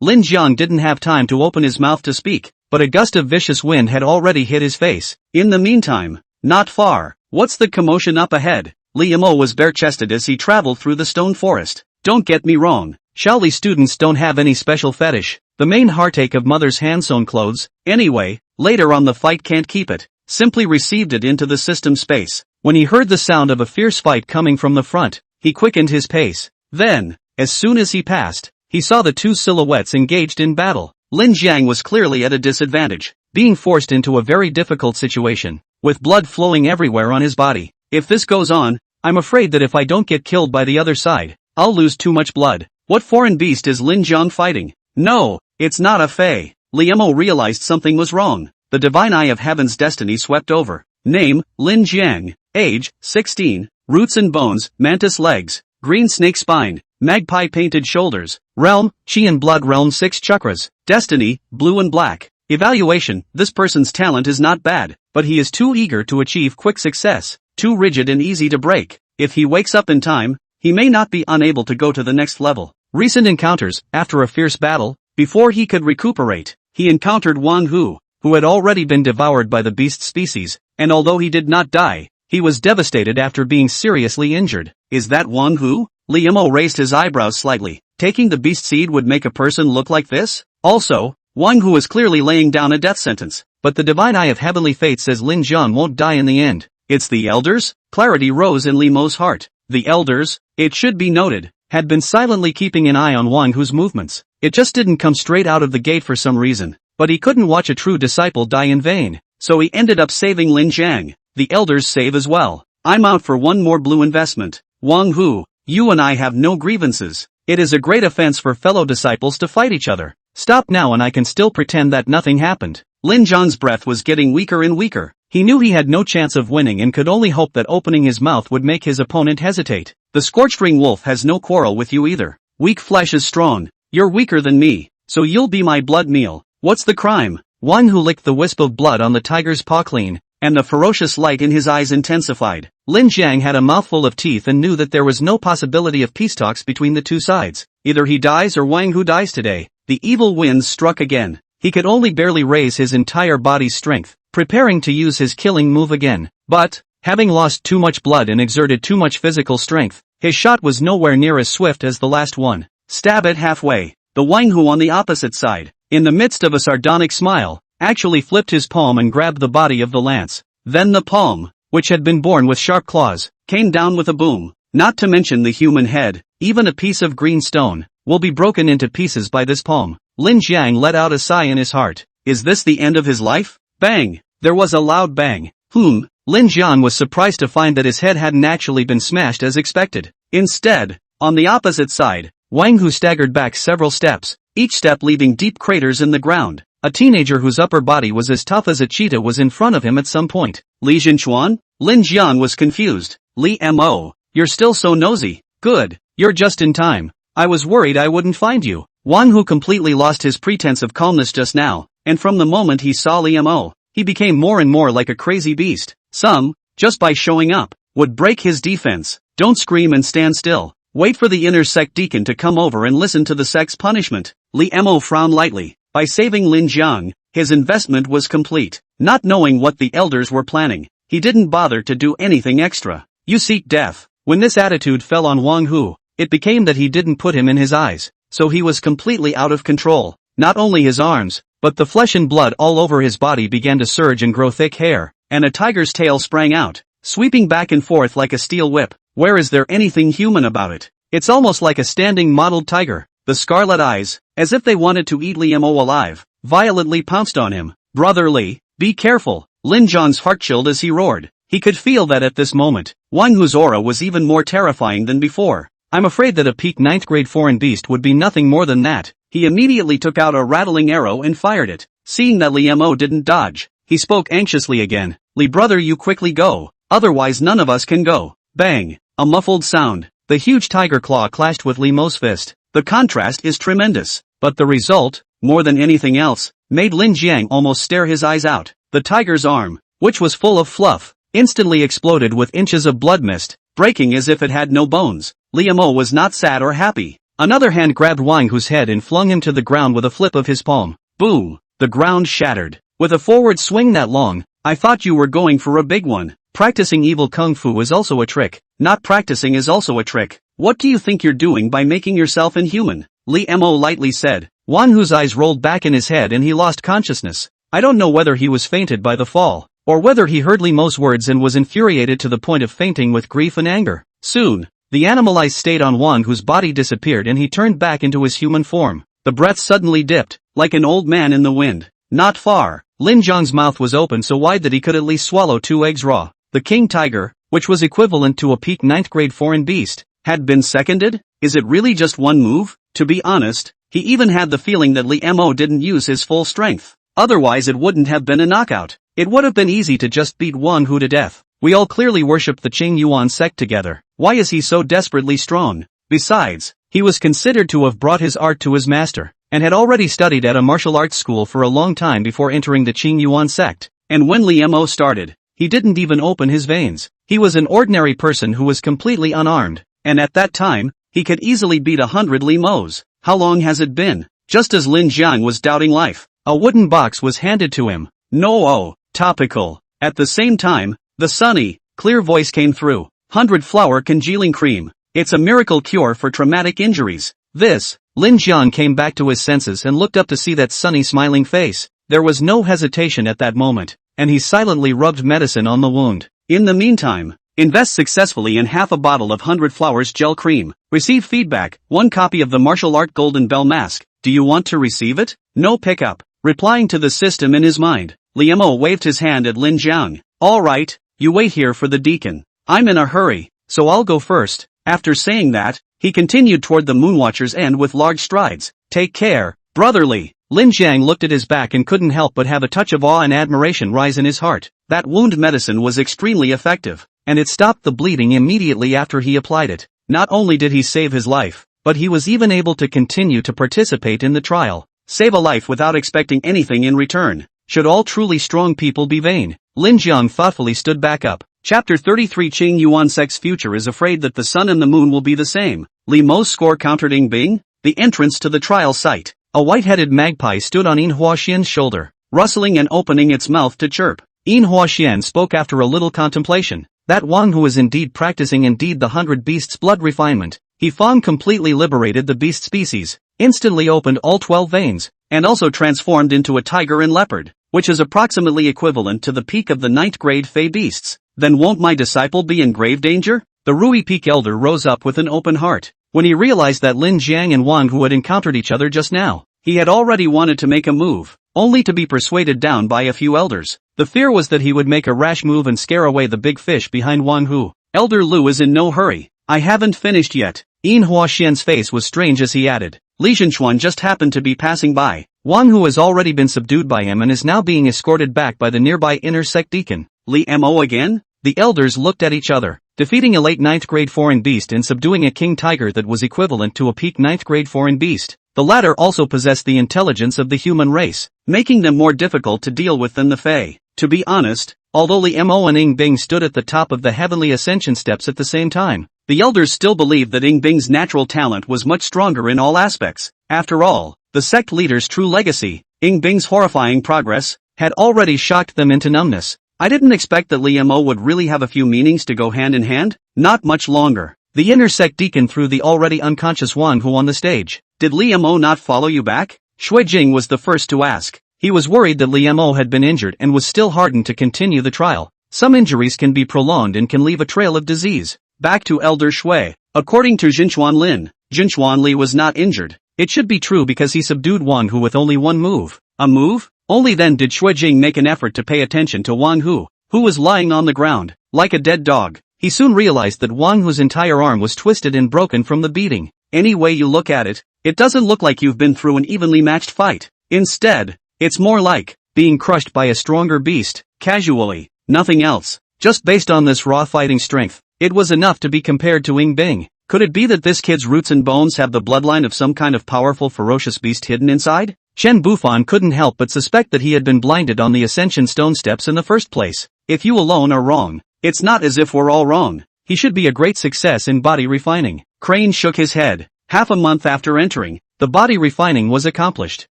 Lin Jiang didn't have time to open his mouth to speak, but a gust of vicious wind had already hit his face. In the meantime, not far. What's the commotion up ahead? Li Mo was bare-chested as he traveled through the stone forest. Don't get me wrong, Shaoli students don't have any special fetish. The main heartache of mother's hand-sewn clothes, anyway, later on the fight can't keep it. Simply received it into the system space. When he heard the sound of a fierce fight coming from the front, he quickened his pace. Then, as soon as he passed, he saw the 2 silhouettes engaged in battle. Lin Jiang was clearly at a disadvantage, being forced into a very difficult situation, with blood flowing everywhere on his body. If this goes on, I'm afraid that if I don't get killed by the other side, I'll lose too much blood. What foreign beast is Lin Jiang fighting? No, it's not a fae. Liemo realized something was wrong. The divine eye of heaven's destiny swept over. Name, Lin Jiang. Age, 16. Roots and bones, mantis legs, green snake spine, magpie painted shoulders. Realm, chi and blood realm 6 chakras. Destiny, blue and black. Evaluation, this person's talent is not bad, but he is too eager to achieve quick success, too rigid and easy to break. If he wakes up in time, he may not be unable to go to the next level. Recent encounters, after a fierce battle, before he could recuperate, he encountered Wang Hu, who had already been devoured by the beast species, and although he did not die, he was devastated after being seriously injured. Is that Wang Hu? Liemo raised his eyebrows slightly. Taking the beast seed would make a person look like this? Also, Wang Hu is clearly laying down a death sentence, but the divine eye of heavenly fate says Lin Jiang won't die in the end. It's the elders? Clarity rose in Lime's heart. The elders, it should be noted, had been silently keeping an eye on Wang Hu's movements. It just didn't come straight out of the gate for some reason, but he couldn't watch a true disciple die in vain, so he ended up saving Lin Jiang. The elders save as well. I'm out for one more blue investment. Wang Hu, you and I have no grievances. It is a great offense for fellow disciples to fight each other. Stop now and I can still pretend that nothing happened. Lin Jiang's breath was getting weaker and weaker. He knew he had no chance of winning and could only hope that opening his mouth would make his opponent hesitate. The scorched ring wolf has no quarrel with you either. Weak flesh is strong. You're weaker than me, so you'll be my blood meal. What's the crime? Wang Hu licked the wisp of blood on the tiger's paw clean, and the ferocious light in his eyes intensified. Lin Jiang had a mouthful of teeth and knew that there was no possibility of peace talks between the two sides. Either he dies or Wang Hu dies today. The evil winds struck again. He could only barely raise his entire body's strength, preparing to use his killing move again. But, having lost too much blood and exerted too much physical strength, his shot was nowhere near as swift as the last one. Stab it halfway. The Wang Hu on the opposite side, in the midst of a sardonic smile, actually flipped his palm and grabbed the body of the lance. Then the palm, which had been born with sharp claws, came down with a boom. Not to mention the human head, even a piece of green stone, will be broken into pieces by this palm. Lin Jiang let out a sigh in his heart. Is this the end of his life? Bang! There was a loud bang. Lin Jiang was surprised to find that his head hadn't actually been smashed as expected. Instead, on the opposite side, Wang Hu staggered back several steps, each step leaving deep craters in the ground. A teenager whose upper body was as tough as a cheetah was in front of him at some point. Li Jinchuan? Lin Jiang was confused. Li Mo, you're still so nosy. Good, you're just in time. I was worried I wouldn't find you. Wang Hu completely lost his pretense of calmness just now, and from the moment he saw Li Mo, he became more and more like a crazy beast. Some, just by showing up, would break his defense. Don't scream and stand still. Wait for the inner sect deacon to come over and listen to the sect's punishment. Li Mo frowned lightly. By saving Lin Jiang, his investment was complete. Not knowing what the elders were planning, he didn't bother to do anything extra. You seek death. When this attitude fell on Wang Hu, it became that he didn't put him in his eyes, so he was completely out of control. Not only his arms, but the flesh and blood all over his body began to surge and grow thick hair, and a tiger's tail sprang out, sweeping back and forth like a steel whip. Where is there anything human about it? It's almost like a standing modeled tiger. The scarlet eyes, as if they wanted to eat Li Mo alive, violently pounced on him. Brother Li, be careful. Lin Jiang's heart chilled as he roared. He could feel that at this moment, Wang Hu's aura was even more terrifying than before. I'm afraid that a peak 9th grade foreign beast would be nothing more than that. He immediately took out a rattling arrow and fired it. Seeing that Li Mo didn't dodge, he spoke anxiously again. Li brother, you quickly go, otherwise none of us can go. Bang! A muffled sound. The huge tiger claw clashed with Li Mo's fist. The contrast is tremendous, but the result, more than anything else, made Lin Jiang almost stare his eyes out. The tiger's arm, which was full of fluff, instantly exploded with inches of blood mist, breaking as if it had no bones. Li Mo was not sad or happy. Another hand grabbed Wang Hu's head and flung him to the ground with a flip of his palm. Boom! The ground shattered. With a forward swing that long, I thought you were going for a big one. Practicing evil kung fu is also a trick. Not practicing is also a trick. What do you think you're doing by making yourself inhuman? Li Mo lightly said. Wang Hu's eyes rolled back in his head and he lost consciousness. I don't know whether he was fainted by the fall, or whether he heard Li Mo's words and was infuriated to the point of fainting with grief and anger. Soon, the animalized state on Wang Hu's body disappeared and he turned back into his human form. The breath suddenly dipped, like an old man in the wind. Not far, Lin Jiang's mouth was open so wide that he could at least swallow 2 eggs raw. The king tiger, which was equivalent to a peak 9th grade foreign beast, had been seconded? Is it really just one move? To be honest, he even had the feeling that Li Mo didn't use his full strength. Otherwise it wouldn't have been a knockout. It would have been easy to just beat Wang Hu to death. We all clearly worship the Qing Yuan sect together. Why is he so desperately strong? Besides, he was considered to have brought his art to his master, and had already studied at a martial arts school for a long time before entering the Qing Yuan sect. And when Li Mo started, he didn't even open his veins. He was an ordinary person who was completely unarmed. And at that time, he could easily beat 100 Li Mo's. How long has it been? Just as Lin Jiang was doubting life, a wooden box was handed to him. No, topical. At the same time, the sunny, clear voice came through. 100 flower congealing cream. It's a miracle cure for traumatic injuries. Lin Jiang came back to his senses and looked up to see that sunny smiling face. There was no hesitation at that moment, and he silently rubbed medicine on the wound. In the meantime, invest successfully in half a bottle of 100 flowers gel cream. Receive feedback, 1 copy of the martial art golden bell mask. Do you want to receive it? No pickup. Replying to the system in his mind, Li Mo waved his hand at Lin Jiang. Alright, you wait here for the deacon. I'm in a hurry, so I'll go first. After saying that, he continued toward the Moonwatcher's end with large strides. Take care, brotherly. Lin Jiang looked at his back and couldn't help but have a touch of awe and admiration rise in his heart. That wound medicine was extremely effective, and it stopped the bleeding immediately after he applied it. Not only did he save his life, but he was even able to continue to participate in the trial. Save a life without expecting anything in return. Should all truly strong people be vain? Lin Jiang thoughtfully stood back up. Chapter 33 Qing Yuan sect's future is afraid that the sun and the moon will be the same. Li Mo's score countered Ying Bing. The entrance to the trial site. A white-headed magpie stood on Yin Huaxian's shoulder, rustling and opening its mouth to chirp. Yin Huaxian spoke after a little contemplation. That Wang Hu is indeed practicing the 100 beasts blood refinement. He Fang completely liberated the beast species, instantly opened all 12 veins, and also transformed into a tiger and leopard, which is approximately equivalent to the peak of the 9th grade Fey beasts. Then won't my disciple be in grave danger? The Rui Peak elder rose up with an open heart. When he realized that Lin Jiang and Wang Hu had encountered each other just now, he had already wanted to make a move, only to be persuaded down by a few elders. The fear was that he would make a rash move and scare away the big fish behind Wang Hu. Elder Lu is in no hurry. I haven't finished yet. Yin Huaxian's face was strange as he added. Li Zhenchuan just happened to be passing by. Wang Hu has already been subdued by him and is now being escorted back by the nearby inner sect deacon. Li Mo again? The elders looked at each other. Defeating a late 9th grade foreign beast and subduing a king tiger that was equivalent to a peak 9th grade foreign beast. The latter also possessed the intelligence of the human race, making them more difficult to deal with than the Fae. To be honest, although Li Mo and Ying Bing stood at the top of the heavenly ascension steps at the same time, the elders still believed that Ying Bing's natural talent was much stronger in all aspects. After all, the sect leader's true legacy, Ying Bing's horrifying progress, had already shocked them into numbness. I didn't expect that Li Mo would really have a few meanings to go hand in hand. Not much longer. The inner sect deacon threw the already unconscious Wang Hu on the stage. Did Li Mo not follow you back? Shui Jing was the first to ask. He was worried that Li Mo had been injured and was still hardened to continue the trial. Some injuries can be prolonged and can leave a trail of disease. Back to Elder Shui. According to Jinchuan Lin, Jinchuan Li was not injured. It should be true because he subdued Wang Hu with only one move. A move? Only then did Shui Jing make an effort to pay attention to Wang Hu, who was lying on the ground, like a dead dog. He soon realized that Wang Hu's entire arm was twisted and broken from the beating. Any way you look at it, it doesn't look like you've been through an evenly matched fight. Instead, it's more like being crushed by a stronger beast, casually, nothing else. Just based on this raw fighting strength, it was enough to be compared to Ying Bing. Could it be that this kid's roots and bones have the bloodline of some kind of powerful ferocious beast hidden inside? Chen Bufan couldn't help but suspect that he had been blinded on the Ascension Stone steps in the first place. If you alone are wrong, it's not as if we're all wrong. He should be a great success in body refining. Crane shook his head. Half a month after entering, the body refining was accomplished.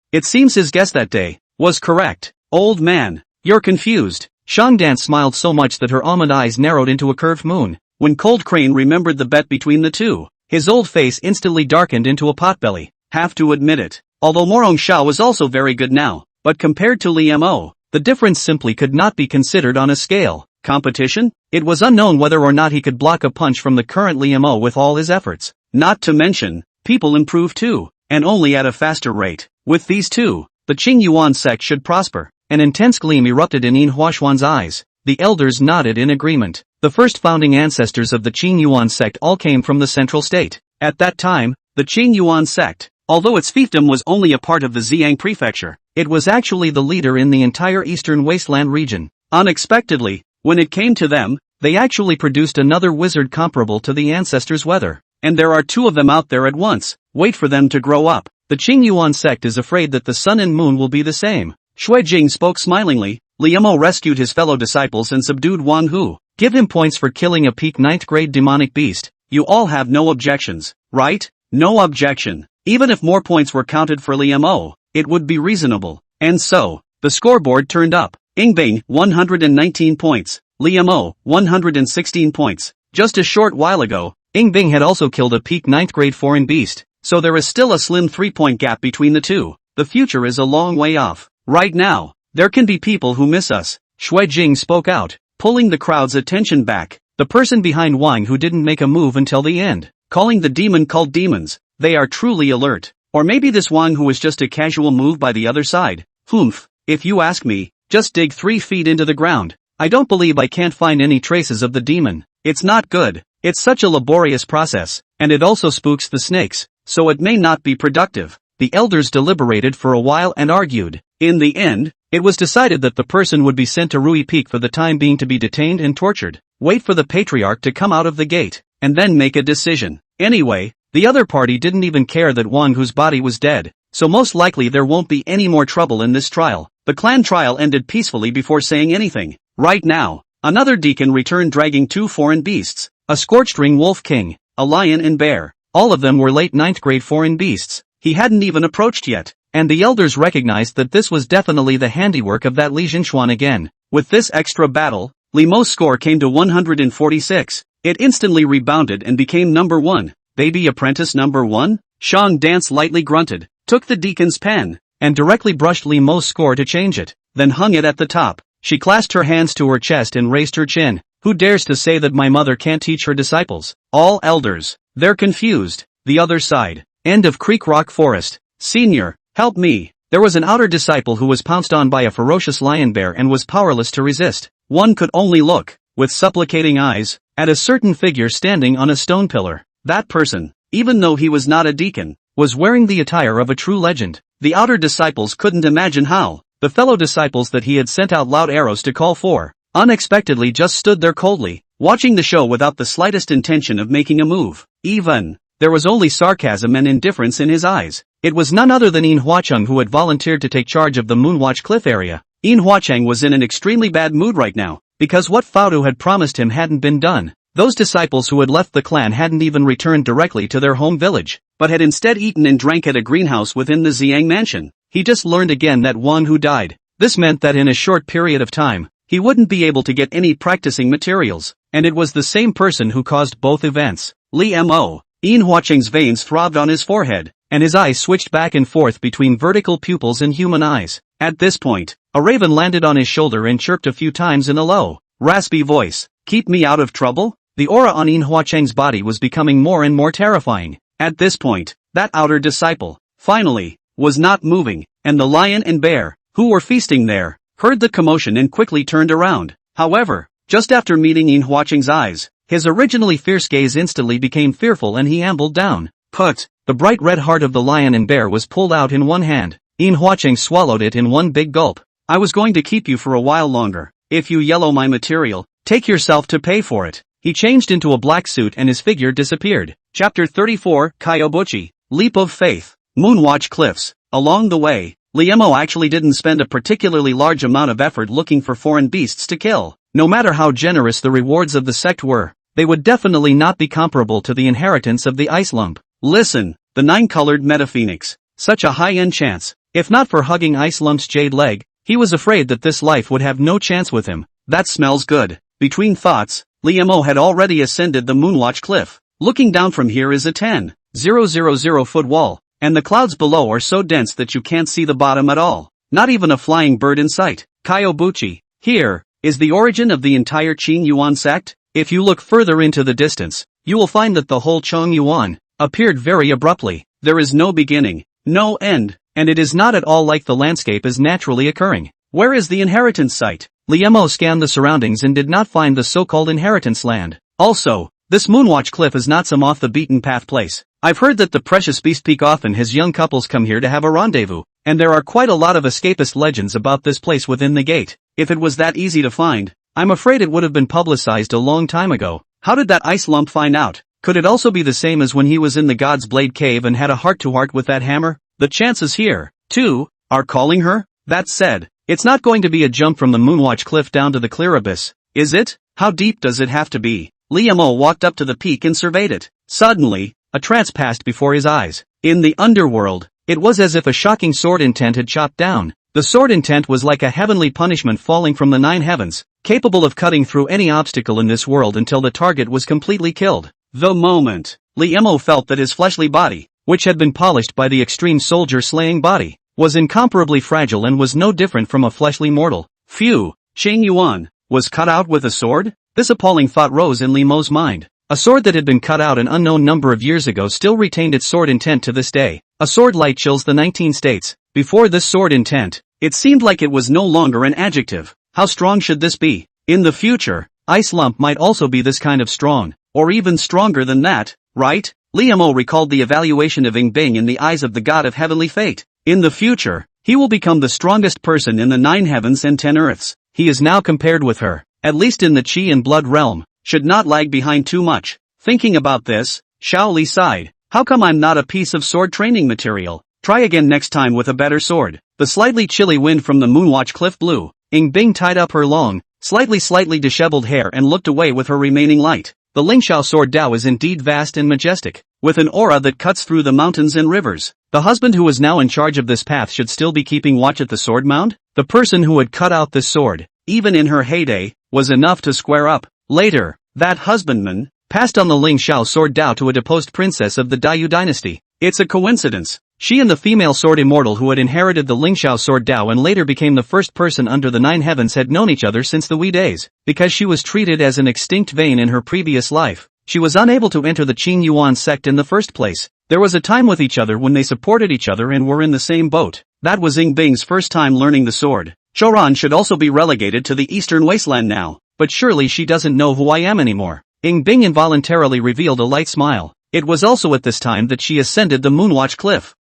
It seems his guess that day was correct. Old man, you're confused. Shangdan smiled so much that her almond eyes narrowed into a curved moon. When Cold Crane remembered the bet between the two, his old face instantly darkened into a potbelly. Have to admit it. Although Morong Shao was also very good now, but compared to Li Mo, the difference simply could not be considered on a scale. Competition? It was unknown whether or not he could block a punch from the current Li Mo with all his efforts. Not to mention, people improve too, and only at a faster rate. With these two, the Qing Yuan sect should prosper. An intense gleam erupted in Yin Huashuan's eyes. The elders nodded in agreement. The first founding ancestors of the Qing Yuan sect all came from the central state. At that time, the Qing Yuan sect, although its fiefdom was only a part of the Ziyang prefecture, it was actually the leader in the entire eastern wasteland region. Unexpectedly, when it came to them, they actually produced another wizard comparable to the ancestors' weather. And there are two of them out there at once. Wait for them to grow up. The Qing Yuan sect is afraid that the sun and moon will be the same. Shui Jing spoke smilingly. Li Mo rescued his fellow disciples and subdued Wang Hu. Give him points for killing a peak 9th grade demonic beast. You all have no objections, right? No objection. Even if more points were counted for Li Mo, it would be reasonable. And so, the scoreboard turned up. Ying Bing, 119 points. Li Mo, 116 points. Just a short while ago, Ying Bing had also killed a peak 9th grade foreign beast, so there is still a slim 3-point gap between the two. The future is a long way off. Right now, there can be people who miss us. Shui Jing spoke out, pulling the crowd's attention back. The person behind Wang who didn't make a move until the end, calling the demon cult demons. They are truly alert. Or maybe this Wang Hu was just a casual move by the other side. Humph, if you ask me, just dig 3 feet into the ground. I don't believe I can't find any traces of the demon. It's not good. It's such a laborious process, and it also spooks the snakes, so it may not be productive. The elders deliberated for a while and argued. In the end, it was decided that the person would be sent to Rui Peak for the time being to be detained and tortured. Wait for the patriarch to come out of the gate, and then make a decision. Anyway, the other party didn't even care that Wang Hu's body was dead, so most likely there won't be any more trouble in this trial. The clan trial ended peacefully before saying anything. Right now, another deacon returned dragging 2 foreign beasts. A scorched ring wolf king, a lion and bear. All of them were late 9th grade foreign beasts. He hadn't even approached yet, and the elders recognized that this was definitely the handiwork of that Li Zhenchuan again. With this extra battle, Li Mo's score came to 146. It instantly rebounded and became number 1. Baby apprentice number 1? Shang Dance lightly grunted, took the deacon's pen, and directly brushed Li Mo's score to change it, then hung it at the top. She clasped her hands to her chest and raised her chin. Who dares to say that my mother can't teach her disciples? All elders. They're confused. The other side. End of Creek Rock Forest. Senior, help me. There was an outer disciple who was pounced on by a ferocious lion bear and was powerless to resist. One could only look, with supplicating eyes, at a certain figure standing on a stone pillar. That person, even though he was not a deacon, was wearing the attire of a true legend. The outer disciples couldn't imagine how. The fellow disciples that he had sent out loud arrows to call for, unexpectedly just stood there coldly, watching the show without the slightest intention of making a move. Even, there was only sarcasm and indifference in his eyes. It was none other than In Huacheng who had volunteered to take charge of the Moonwatch Cliff area. In Huacheng was in an extremely bad mood right now, because what Faudu had promised him hadn't been done. Those disciples who had left the clan hadn't even returned directly to their home village, but had instead eaten and drank at a greenhouse within the Xiang mansion. He just learned again that one who died. This meant that in a short period of time, he wouldn't be able to get any practicing materials, and it was the same person who caused both events. Li Mo. In Huacheng's veins throbbed on his forehead, and his eyes switched back and forth between vertical pupils and human eyes. At this point, a raven landed on his shoulder and chirped a few times in a low, raspy voice. Keep me out of trouble? The aura on In Huacheng's body was becoming more and more terrifying. At this point, that outer disciple, finally, was not moving, and the lion and bear, who were feasting there, heard the commotion and quickly turned around. However, just after meeting In Huacheng's eyes, his originally fierce gaze instantly became fearful and he ambled down. Put! The bright red heart of the lion and bear was pulled out in one hand. In Huacheng swallowed it in one big gulp. I was going to keep you for a while longer. If you yellow my material, take yourself to pay for it. He changed into a black suit and his figure disappeared. Chapter 34, Kyobuchi, Leap of Faith. Moonwatch Cliffs. Along the way, Li Mo actually didn't spend a particularly large amount of effort looking for foreign beasts to kill. No matter how generous the rewards of the sect were, they would definitely not be comparable to the inheritance of the ice lump. Listen, the 9-colored metaphoenix. Such a high-end chance. If not for hugging Ice Lump's jade leg, he was afraid that this life would have no chance with him. That smells good. Between thoughts, Li Mo had already ascended the Moonwatch Cliff. Looking down from here is a 10,000 foot wall, and the clouds below are so dense that you can't see the bottom at all. Not even a flying bird in sight. Kyobuchi. Here is the origin of the entire Qing Yuan sect. If you look further into the distance, you will find that the whole Chong Yuan appeared very abruptly. There is no beginning, no end, and it is not at all like the landscape is naturally occurring. Where is the inheritance site? Li Mo scanned the surroundings and did not find the so-called inheritance land. Also, this Moonwatch Cliff is not some off-the-beaten-path place. I've heard that the precious beast peak often has young couples come here to have a rendezvous, and there are quite a lot of escapist legends about this place within the gate. If it was that easy to find, I'm afraid it would have been publicized a long time ago. How did that ice lump find out? Could it also be the same as when he was in the God's Blade Cave and had a heart-to-heart with that hammer? The chances here, too, are calling her? That said, it's not going to be a jump from the Moonwatch Cliff down to the clear abyss, is it? How deep does it have to be? Li Mo walked up to the peak and surveyed it. Suddenly, a trance passed before his eyes. In the underworld, it was as if a shocking sword intent had chopped down. The sword intent was like a heavenly punishment falling from the 9 heavens, capable of cutting through any obstacle in this world until the target was completely killed. The moment Li Mo felt that his fleshly body, which had been polished by the extreme soldier-slaying body, was incomparably fragile and was no different from a fleshly mortal. Phew, Qing Yuan was cut out with a sword? This appalling thought rose in Li Mo's mind. A sword that had been cut out an unknown number of years ago still retained its sword intent to this day. A sword light chills the 19 states. Before this sword intent, it seemed like it was no longer an adjective. How strong should this be? In the future, Ice Lump might also be this kind of strong, or even stronger than that, right? Li Mo recalled the evaluation of Ing Bing in the eyes of the god of heavenly fate. In the future, he will become the strongest person in the 9 heavens and 10 earths. He is now compared with her, at least in the chi and blood realm, should not lag behind too much. Thinking about this, Xiao Li sighed. How come I'm not a piece of sword training material? Try again next time with a better sword. The slightly chilly wind from the Moonwatch Cliff blew. Ing Bing tied up her long, slightly disheveled hair and looked away with her remaining light. The Lingxiao sword Dao is indeed vast and majestic, with an aura that cuts through the mountains and rivers. The husband who is now in charge of this path should still be keeping watch at the sword mound? The person who had cut out this sword, even in her heyday, was enough to square up. Later, that husbandman passed on the Lingxiao sword Dao to a deposed princess of the Dayu dynasty. It's a coincidence. She and the female sword immortal who had inherited the Lingxiao sword Dao and later became the first person under the 9 heavens had known each other since the Wei days. Because she was treated as an extinct vein in her previous life, she was unable to enter the Qing Yuan sect in the first place. There was a time with each other when they supported each other and were in the same boat. That was Ying Bing's first time learning the sword. Choran should also be relegated to the eastern wasteland now, but surely she doesn't know who I am anymore. Ying Bing involuntarily revealed a light smile. It was also at this time that she ascended the Moonwatch Cliff.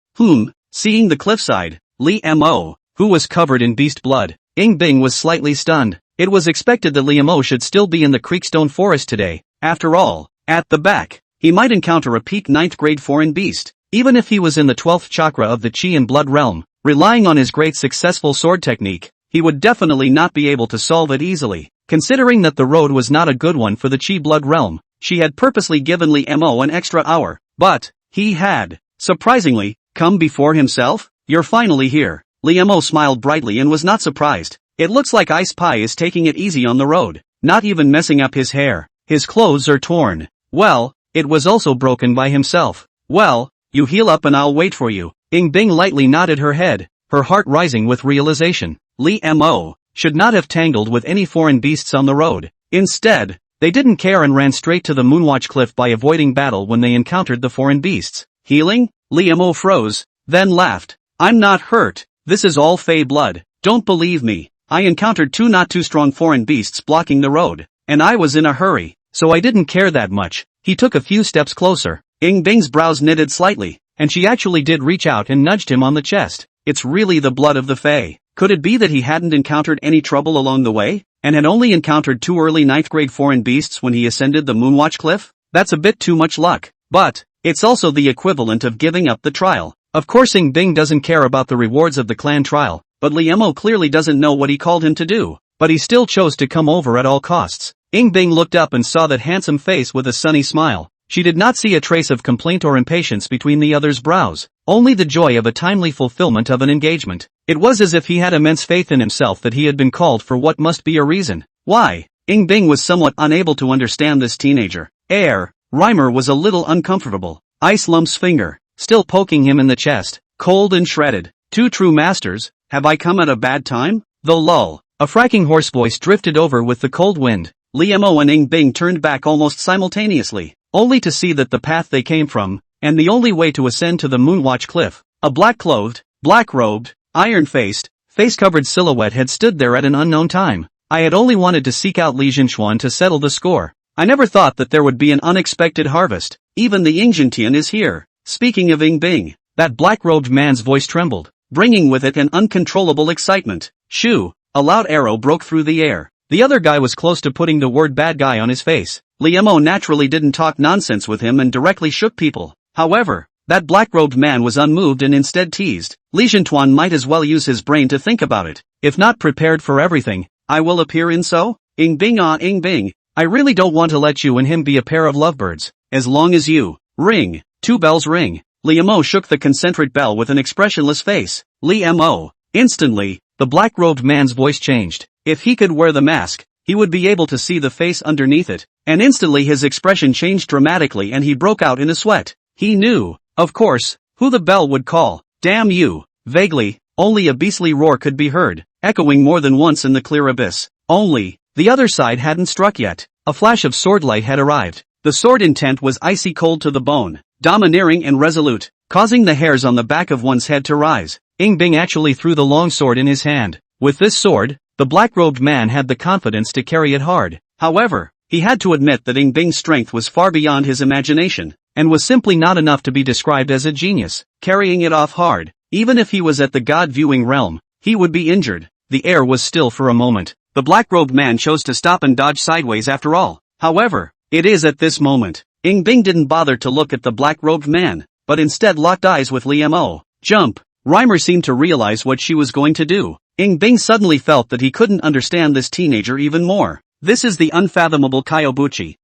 Seeing the cliffside, Li Mo, who was covered in beast blood, Ying Bing was slightly stunned. It was expected that Li Mo should still be in the Creekstone Forest today. After all, at the back, he might encounter a peak 9th grade foreign beast. Even if he was in the 12th chakra of the Qi and Blood realm, relying on his great successful sword technique, he would definitely not be able to solve it easily. Considering that the road was not a good one for the Qi Blood realm, she had purposely given Li Mo an extra hour. But he had, surprisingly, come before himself? You're finally here. Li Mo smiled brightly and was not surprised. It looks like Ice Pie is taking it easy on the road, not even messing up his hair. His clothes are torn. Well, it was also broken by himself. Well, you heal up and I'll wait for you. Ying Bing lightly nodded her head, her heart rising with realization. Li Mo should not have tangled with any foreign beasts on the road. Instead, they didn't care and ran straight to the Moonwatch Cliff by avoiding battle when they encountered the foreign beasts. Healing? Li Mo froze, then laughed. I'm not hurt. This is all Fey blood. Don't believe me. I encountered 2 not too strong foreign beasts blocking the road, and I was in a hurry, so I didn't care that much. He took a few steps closer. Ying Bing's brows knitted slightly, and she actually did reach out and nudged him on the chest. It's really the blood of the Fey. Could it be that he hadn't encountered any trouble along the way, and had only encountered 2 early 9th grade foreign beasts when he ascended the Moonwatch Cliff? That's a bit too much luck. But it's also the equivalent of giving up the trial. Of course Ying Bing doesn't care about the rewards of the clan trial, but Li Mo clearly doesn't know what he called him to do. But he still chose to come over at all costs. Ying Bing looked up and saw that handsome face with a sunny smile. She did not see a trace of complaint or impatience between the other's brows, only the joy of a timely fulfillment of an engagement. It was as if he had immense faith in himself that he had been called for what must be a reason. Why? Ying Bing was somewhat unable to understand this teenager. Reimer was a little uncomfortable. Ice Lump's finger, still poking him in the chest, cold and shredded. 2 true masters, have I come at a bad time? The lull. A fracking hoarse voice drifted over with the cold wind. Li Mo and Ying Bing turned back almost simultaneously, only to see that the path they came from, and the only way to ascend to the Moonwatch Cliff, a black-clothed, black-robed, iron-faced, face-covered silhouette had stood there at an unknown time. I had only wanted to seek out Li Jinchuan to settle the score. I never thought that there would be an unexpected harvest. Even the Yingjintian is here. Speaking of Ying Bing, that black-robed man's voice trembled, bringing with it an uncontrollable excitement. Shoo! A loud arrow broke through the air. The other guy was close to putting the word bad guy on his face. Li Mo naturally didn't talk nonsense with him and directly shook people. However, that black-robed man was unmoved and instead teased. Li Jinchuan might as well use his brain to think about it. If not prepared for everything, I will appear in so? Ying Bing Ying Bing, I really don't want to let you and him be a pair of lovebirds. As long as you ring. 2 bells ring. Li Mo shook the concentric bell with an expressionless face. Li Mo. Instantly, the black-robed man's voice changed. If he could wear the mask, he would be able to see the face underneath it, and instantly his expression changed dramatically and he broke out in a sweat. He knew, of course, who the bell would call. Damn you! Vaguely, only a beastly roar could be heard, echoing more than once in the clear abyss. Only, the other side hadn't struck yet. A flash of swordlight had arrived. The sword intent was icy cold to the bone, domineering and resolute, causing the hairs on the back of one's head to rise. Ying Bing actually threw the long sword in his hand. With this sword, the black-robed man had the confidence to carry it hard. However, he had to admit that Ying Bing's strength was far beyond his imagination, and was simply not enough to be described as a genius. Carrying it off hard, even if he was at the God-viewing realm, he would be injured. The air was still for a moment. The black-robed man chose to stop and dodge sideways after all. However, it is at this moment, Ying Bing didn't bother to look at the black-robed man, but instead locked eyes with Li Mo. Jump! Reimer seemed to realize what she was going to do. Ying Bing suddenly felt that he couldn't understand this teenager even more. This is the unfathomable Kyobuchi.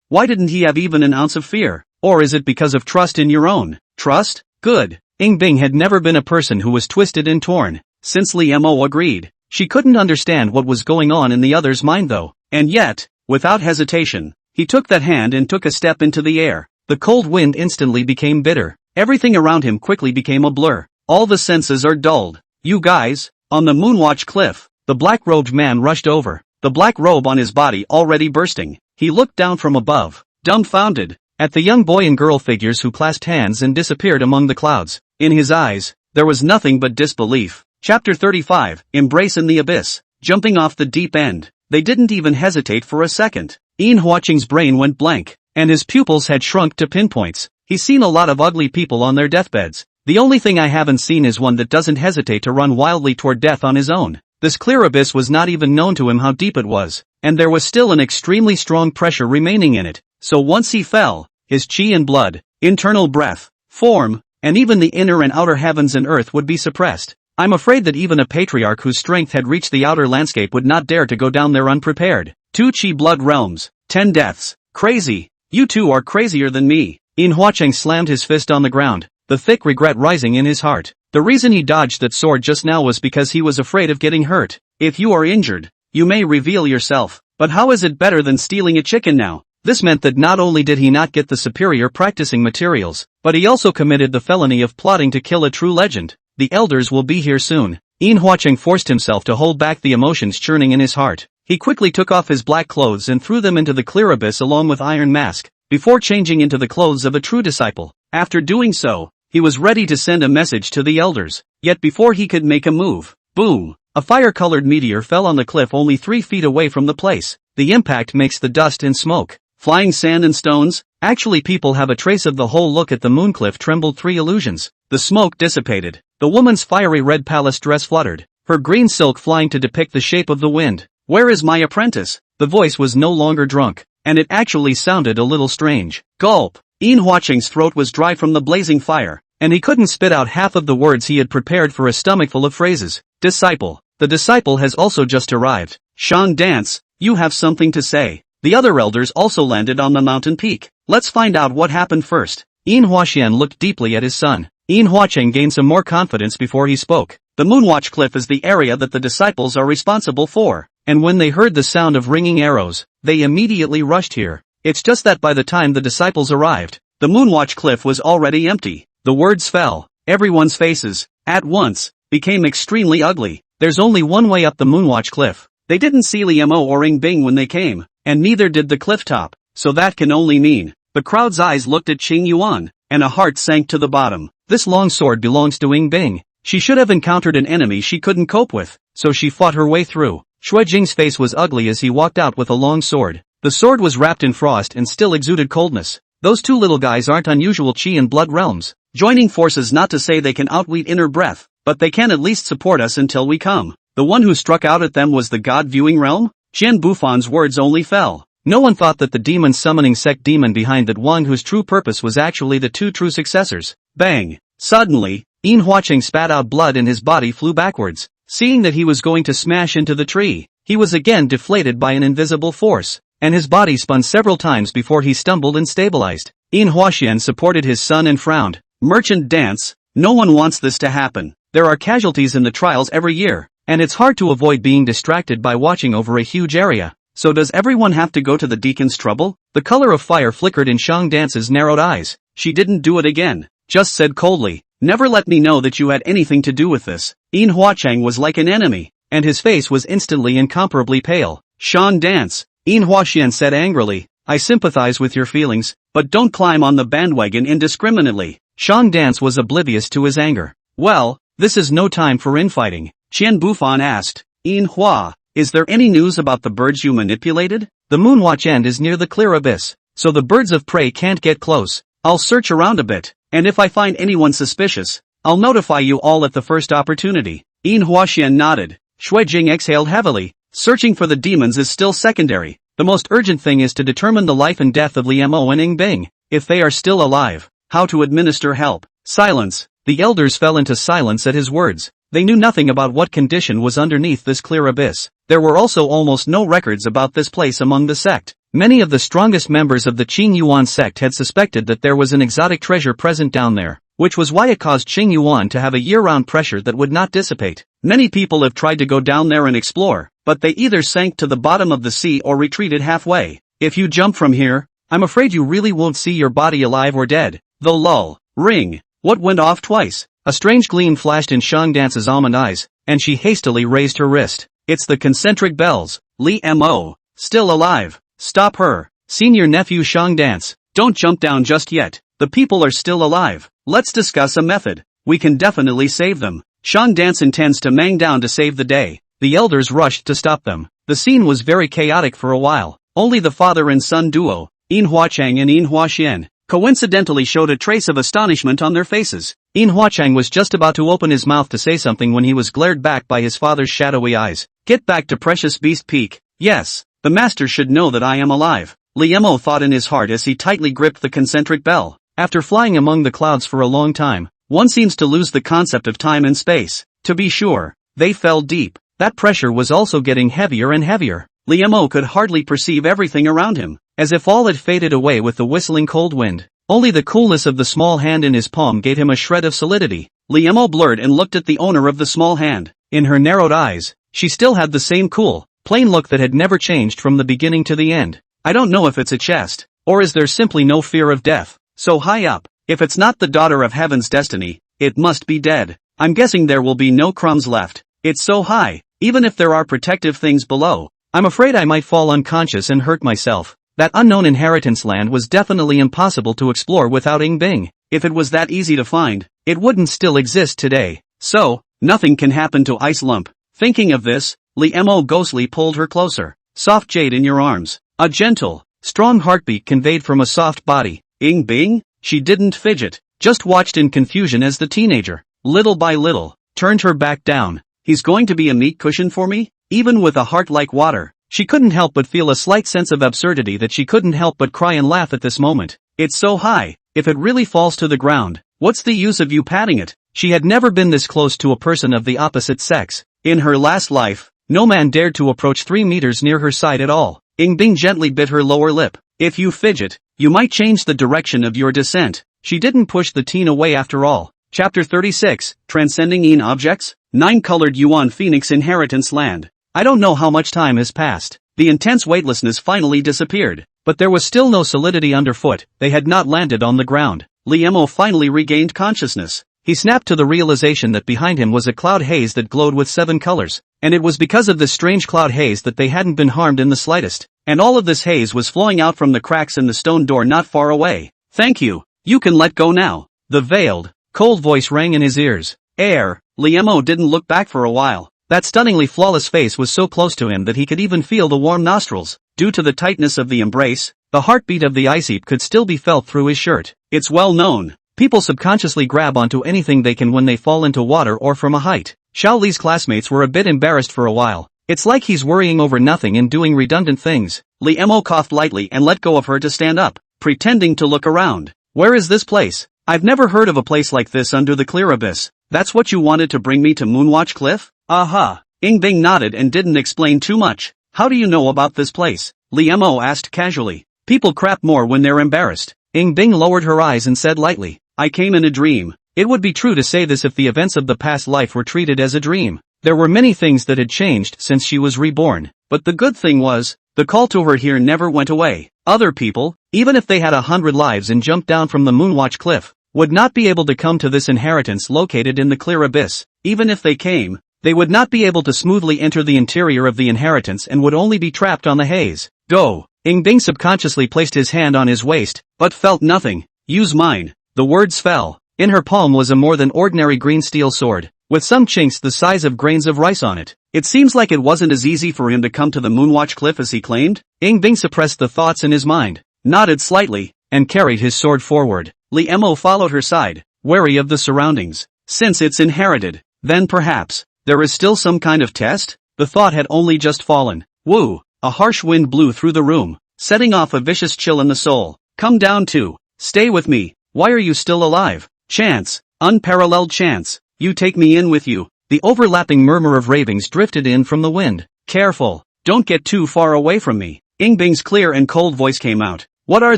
Why didn't he have even an ounce of fear? Or is it because of trust in your own? Trust? Good. Ying Bing had never been a person who was twisted and torn. Since Li Mo agreed, she couldn't understand what was going on in the other's mind though. And yet, without hesitation, he took that hand and took a step into the air. The cold wind instantly became bitter, Everything around him quickly became a blur. All the senses are dulled. You guys, on the Moonwatch cliff, the black-robed man rushed over, the black robe on his body already bursting. He looked down from above, dumbfounded, at the young boy and girl figures who clasped hands and disappeared among the clouds. In his eyes, there was nothing but disbelief. Chapter 35, Embrace in the Abyss. Jumping off the deep end. They didn't even hesitate for a second. Ian Hwaching's brain went blank, and his pupils had shrunk to pinpoints. He's seen a lot of ugly people on their deathbeds. The only thing I haven't seen is one that doesn't hesitate to run wildly toward death on his own. This clear abyss was not even known to him how deep it was, and there was still an extremely strong pressure remaining in it. So once he fell, his chi and blood, internal breath, form, and even the inner and outer heavens and earth would be suppressed. I'm afraid that even a patriarch whose strength had reached the outer landscape would not dare to go down there unprepared. 2 chi blood realms, 10 deaths. Crazy. You two are crazier than me. Ian Hwaching slammed his fist on the ground, the thick regret rising in his heart. The reason he dodged that sword just now was because he was afraid of getting hurt. If you are injured, you may reveal yourself. But how is it better than stealing a chicken now? This meant that not only did he not get the superior practicing materials, but he also committed the felony of plotting to kill a true legend. The elders will be here soon. Ian Hwaching forced himself to hold back the emotions churning in his heart. He quickly took off his black clothes and threw them into the clear abyss along with Iron Mask, before changing into the clothes of a true disciple. After doing so, he was ready to send a message to the elders. Yet before he could make a move, boom! A fire-colored meteor fell on the cliff only 3 feet away from the place. The impact makes the dust and smoke, flying sand and stones. Actually, people have a trace of the whole look at the mooncliff trembled 3 illusions. The smoke dissipated. The woman's fiery red palace dress fluttered, her green silk flying to depict the shape of the wind. Where is my apprentice? The voice was no longer drunk, and it actually sounded a little strange. Gulp! Ian Hwaching's throat was dry from the blazing fire, and he couldn't spit out half of the words he had prepared for a stomachful of phrases. Disciple. The disciple has also just arrived. Shan Dance, you have something to say. The other elders also landed on the mountain peak. Let's find out what happened first. Ian Hwaching looked deeply at his son. Ian Hwaching gained some more confidence before he spoke. The Moonwatch Cliff is the area that the disciples are responsible for, and when they heard the sound of ringing arrows, they immediately rushed here. It's just that by the time the disciples arrived, the Moonwatch Cliff was already empty. The words fell. Everyone's faces, at once, became extremely ugly. There's only one way up the Moonwatch Cliff. They didn't see Liu Mo or Ing Bing when they came, and neither did the cliff top, so that can only mean. The crowd's eyes looked at Qing Yuan, and a heart sank to the bottom. This long sword belongs to Ing Bing. She should have encountered an enemy she couldn't cope with, so she fought her way through. Shui Jing's face was ugly as he walked out with a long sword. The sword was wrapped in frost and still exuded coldness. Those 2 little guys aren't unusual chi and blood realms. Joining forces not to say they can outwit inner breath, but they can at least support us until we come. The one who struck out at them was the god-viewing realm? Qian Bufan's words only fell. No one thought that the demon-summoning sect demon behind that one whose true purpose was actually the 2 true successors. Bang! Suddenly, Ian Hwaching spat out blood and his body flew backwards. Seeing that he was going to smash into the tree, he was again deflated by an invisible force, and his body spun several times before he stumbled and stabilized. Ian Hwaching supported his son and frowned. Merchant Dance, no one wants this to happen. There are casualties in the trials every year, and it's hard to avoid being distracted by watching over a huge area. So does everyone have to go to the deacon's trouble? The color of fire flickered in Shang Dance's narrowed eyes. She didn't do it again, just said coldly, never let me know that you had anything to do with this. Ian Hwaching was like an enemy, and his face was instantly incomparably pale. Shang Dance, Ian Hwaching said angrily, I sympathize with your feelings, but don't climb on the bandwagon indiscriminately. Shang Dance was oblivious to his anger. Well, this is no time for infighting. Qian Bufan asked, Ian Hua, is there any news about the birds you manipulated? The Moonwatch End is near the clear abyss, so the birds of prey can't get close. I'll search around a bit, and if I find anyone suspicious, I'll notify you all at the first opportunity. Ian Hwaching nodded. Shui Jing exhaled heavily. Searching for the demons is still secondary. The most urgent thing is to determine the life and death of Liu Mo and Ing Bing. If they are still alive, how to administer help. Silence. The elders fell into silence at his words. They knew nothing about what condition was underneath this clear abyss. There were also almost no records about this place among the sect. Many of the strongest members of the Qing Yuan sect had suspected that there was an exotic treasure present down there, which was why it caused Qing Yuan to have a year-round pressure that would not dissipate. Many people have tried to go down there and explore, but they either sank to the bottom of the sea or retreated halfway. If you jump from here, I'm afraid you really won't see your body alive or dead. The lull. Ring. What went off twice? A strange gleam flashed in Shang Dance's almond eyes, and she hastily raised her wrist. It's the concentric bells. Lee Mo. Still alive. Stop her. Senior nephew Shang Dance. Don't jump down just yet. The people are still alive. Let's discuss a method. We can definitely save them. Shang Dance intends to mang down to save the day. The elders rushed to stop them. The scene was very chaotic for a while. Only the father and son duo, In Huachang and In Huaxian, coincidentally showed a trace of astonishment on their faces. In Huachang was just about to open his mouth to say something when he was glared back by his father's shadowy eyes. Get back to Precious Beast Peak. Yes, the master should know that I am alive. Liemo thought in his heart as he tightly gripped the concentric bell. After flying among the clouds for a long time, one seems to lose the concept of time and space. To be sure, they fell deep. That pressure was also getting heavier and heavier. Liemo could hardly perceive everything around him, as if all had faded away with the whistling cold wind. Only the coolness of the small hand in his palm gave him a shred of solidity. Liemo blurred and looked at the owner of the small hand. In her narrowed eyes, she still had the same cool, plain look that had never changed from the beginning to the end. I don't know if it's a chest, or is there simply no fear of death? So high up, if it's not the daughter of heaven's destiny, it must be dead. I'm guessing there will be no crumbs left. It's so high, even if there are protective things below. I'm afraid I might fall unconscious and hurt myself. That unknown inheritance land was definitely impossible to explore without Ing Bing. If it was that easy to find, it wouldn't still exist today. So, nothing can happen to Ice Lump. Thinking of this, Liemo ghostly pulled her closer. Soft jade in your arms. A gentle, strong heartbeat conveyed from a soft body. Ing Bing? She didn't fidget, just watched in confusion as the teenager, little by little, turned her back down. He's going to be a meat cushion for me? Even with a heart like water, she couldn't help but feel a slight sense of absurdity that she couldn't help but cry and laugh at this moment. It's so high, if it really falls to the ground, what's the use of you patting it? She had never been this close to a person of the opposite sex. In her last life, no man dared to approach 3 meters near her side at all. Ing Bing gently bit her lower lip. If you fidget, you might change the direction of your descent. She didn't push the teen away after all. Chapter 36, Transcending In Objects? 9-Colored Yuan Phoenix Inheritance Land. I don't know how much time has passed. The intense weightlessness finally disappeared, but there was still no solidity underfoot. They had not landed on the ground. Liemo finally regained consciousness. He snapped to the realization that behind him was a cloud haze that glowed with 7 colors, and it was because of this strange cloud haze that they hadn't been harmed in the slightest. And all of this haze was flowing out from the cracks in the stone door not far away. Thank you. You can let go now. The veiled, cold voice rang in his ears. Liemo didn't look back for a while. That stunningly flawless face was so close to him that he could even feel the warm nostrils. Due to the tightness of the embrace, the heartbeat of the ice heap could still be felt through his shirt. It's well known. People subconsciously grab onto anything they can when they fall into water or from a height. Xiao Li's classmates were a bit embarrassed for a while. It's like he's worrying over nothing and doing redundant things. Liemo coughed lightly and let go of her to stand up, pretending to look around. Where is this place? I've never heard of a place like this under the clear abyss. That's what you wanted to bring me to Moonwatch Cliff? Aha. Ing Bing nodded and didn't explain too much. How do you know about this place? Liemo asked casually. People crap more when they're embarrassed. Ing Bing lowered her eyes and said lightly. I came in a dream. It would be true to say this if the events of the past life were treated as a dream. There were many things that had changed since she was reborn. But the good thing was, the call to her here never went away. Other people, even if they had 100 lives and jumped down from the Moonwatch Cliff, would not be able to come to this inheritance located in the clear abyss. Even if they came, they would not be able to smoothly enter the interior of the inheritance and would only be trapped on the haze. Go. Ing Bing subconsciously placed his hand on his waist, but felt nothing. Use mine. The words fell. In her palm was a more than ordinary green steel sword, with some chinks the size of grains of rice on it. It seems like it wasn't as easy for him to come to the Moonwatch Cliff as he claimed. Ing Bing suppressed the thoughts in his mind, nodded slightly, and carried his sword forward. Liemo followed her side, wary of the surroundings. Since it's inherited, then perhaps there is still some kind of test? The thought had only just fallen. Woo! A harsh wind blew through the room, setting off a vicious chill in the soul. Come down too. Stay with me. Why are you still alive? Chance. Unparalleled chance. You take me in with you. The overlapping murmur of ravings drifted in from the wind. Careful. Don't get too far away from me. Ing Bing's clear and cold voice came out. What are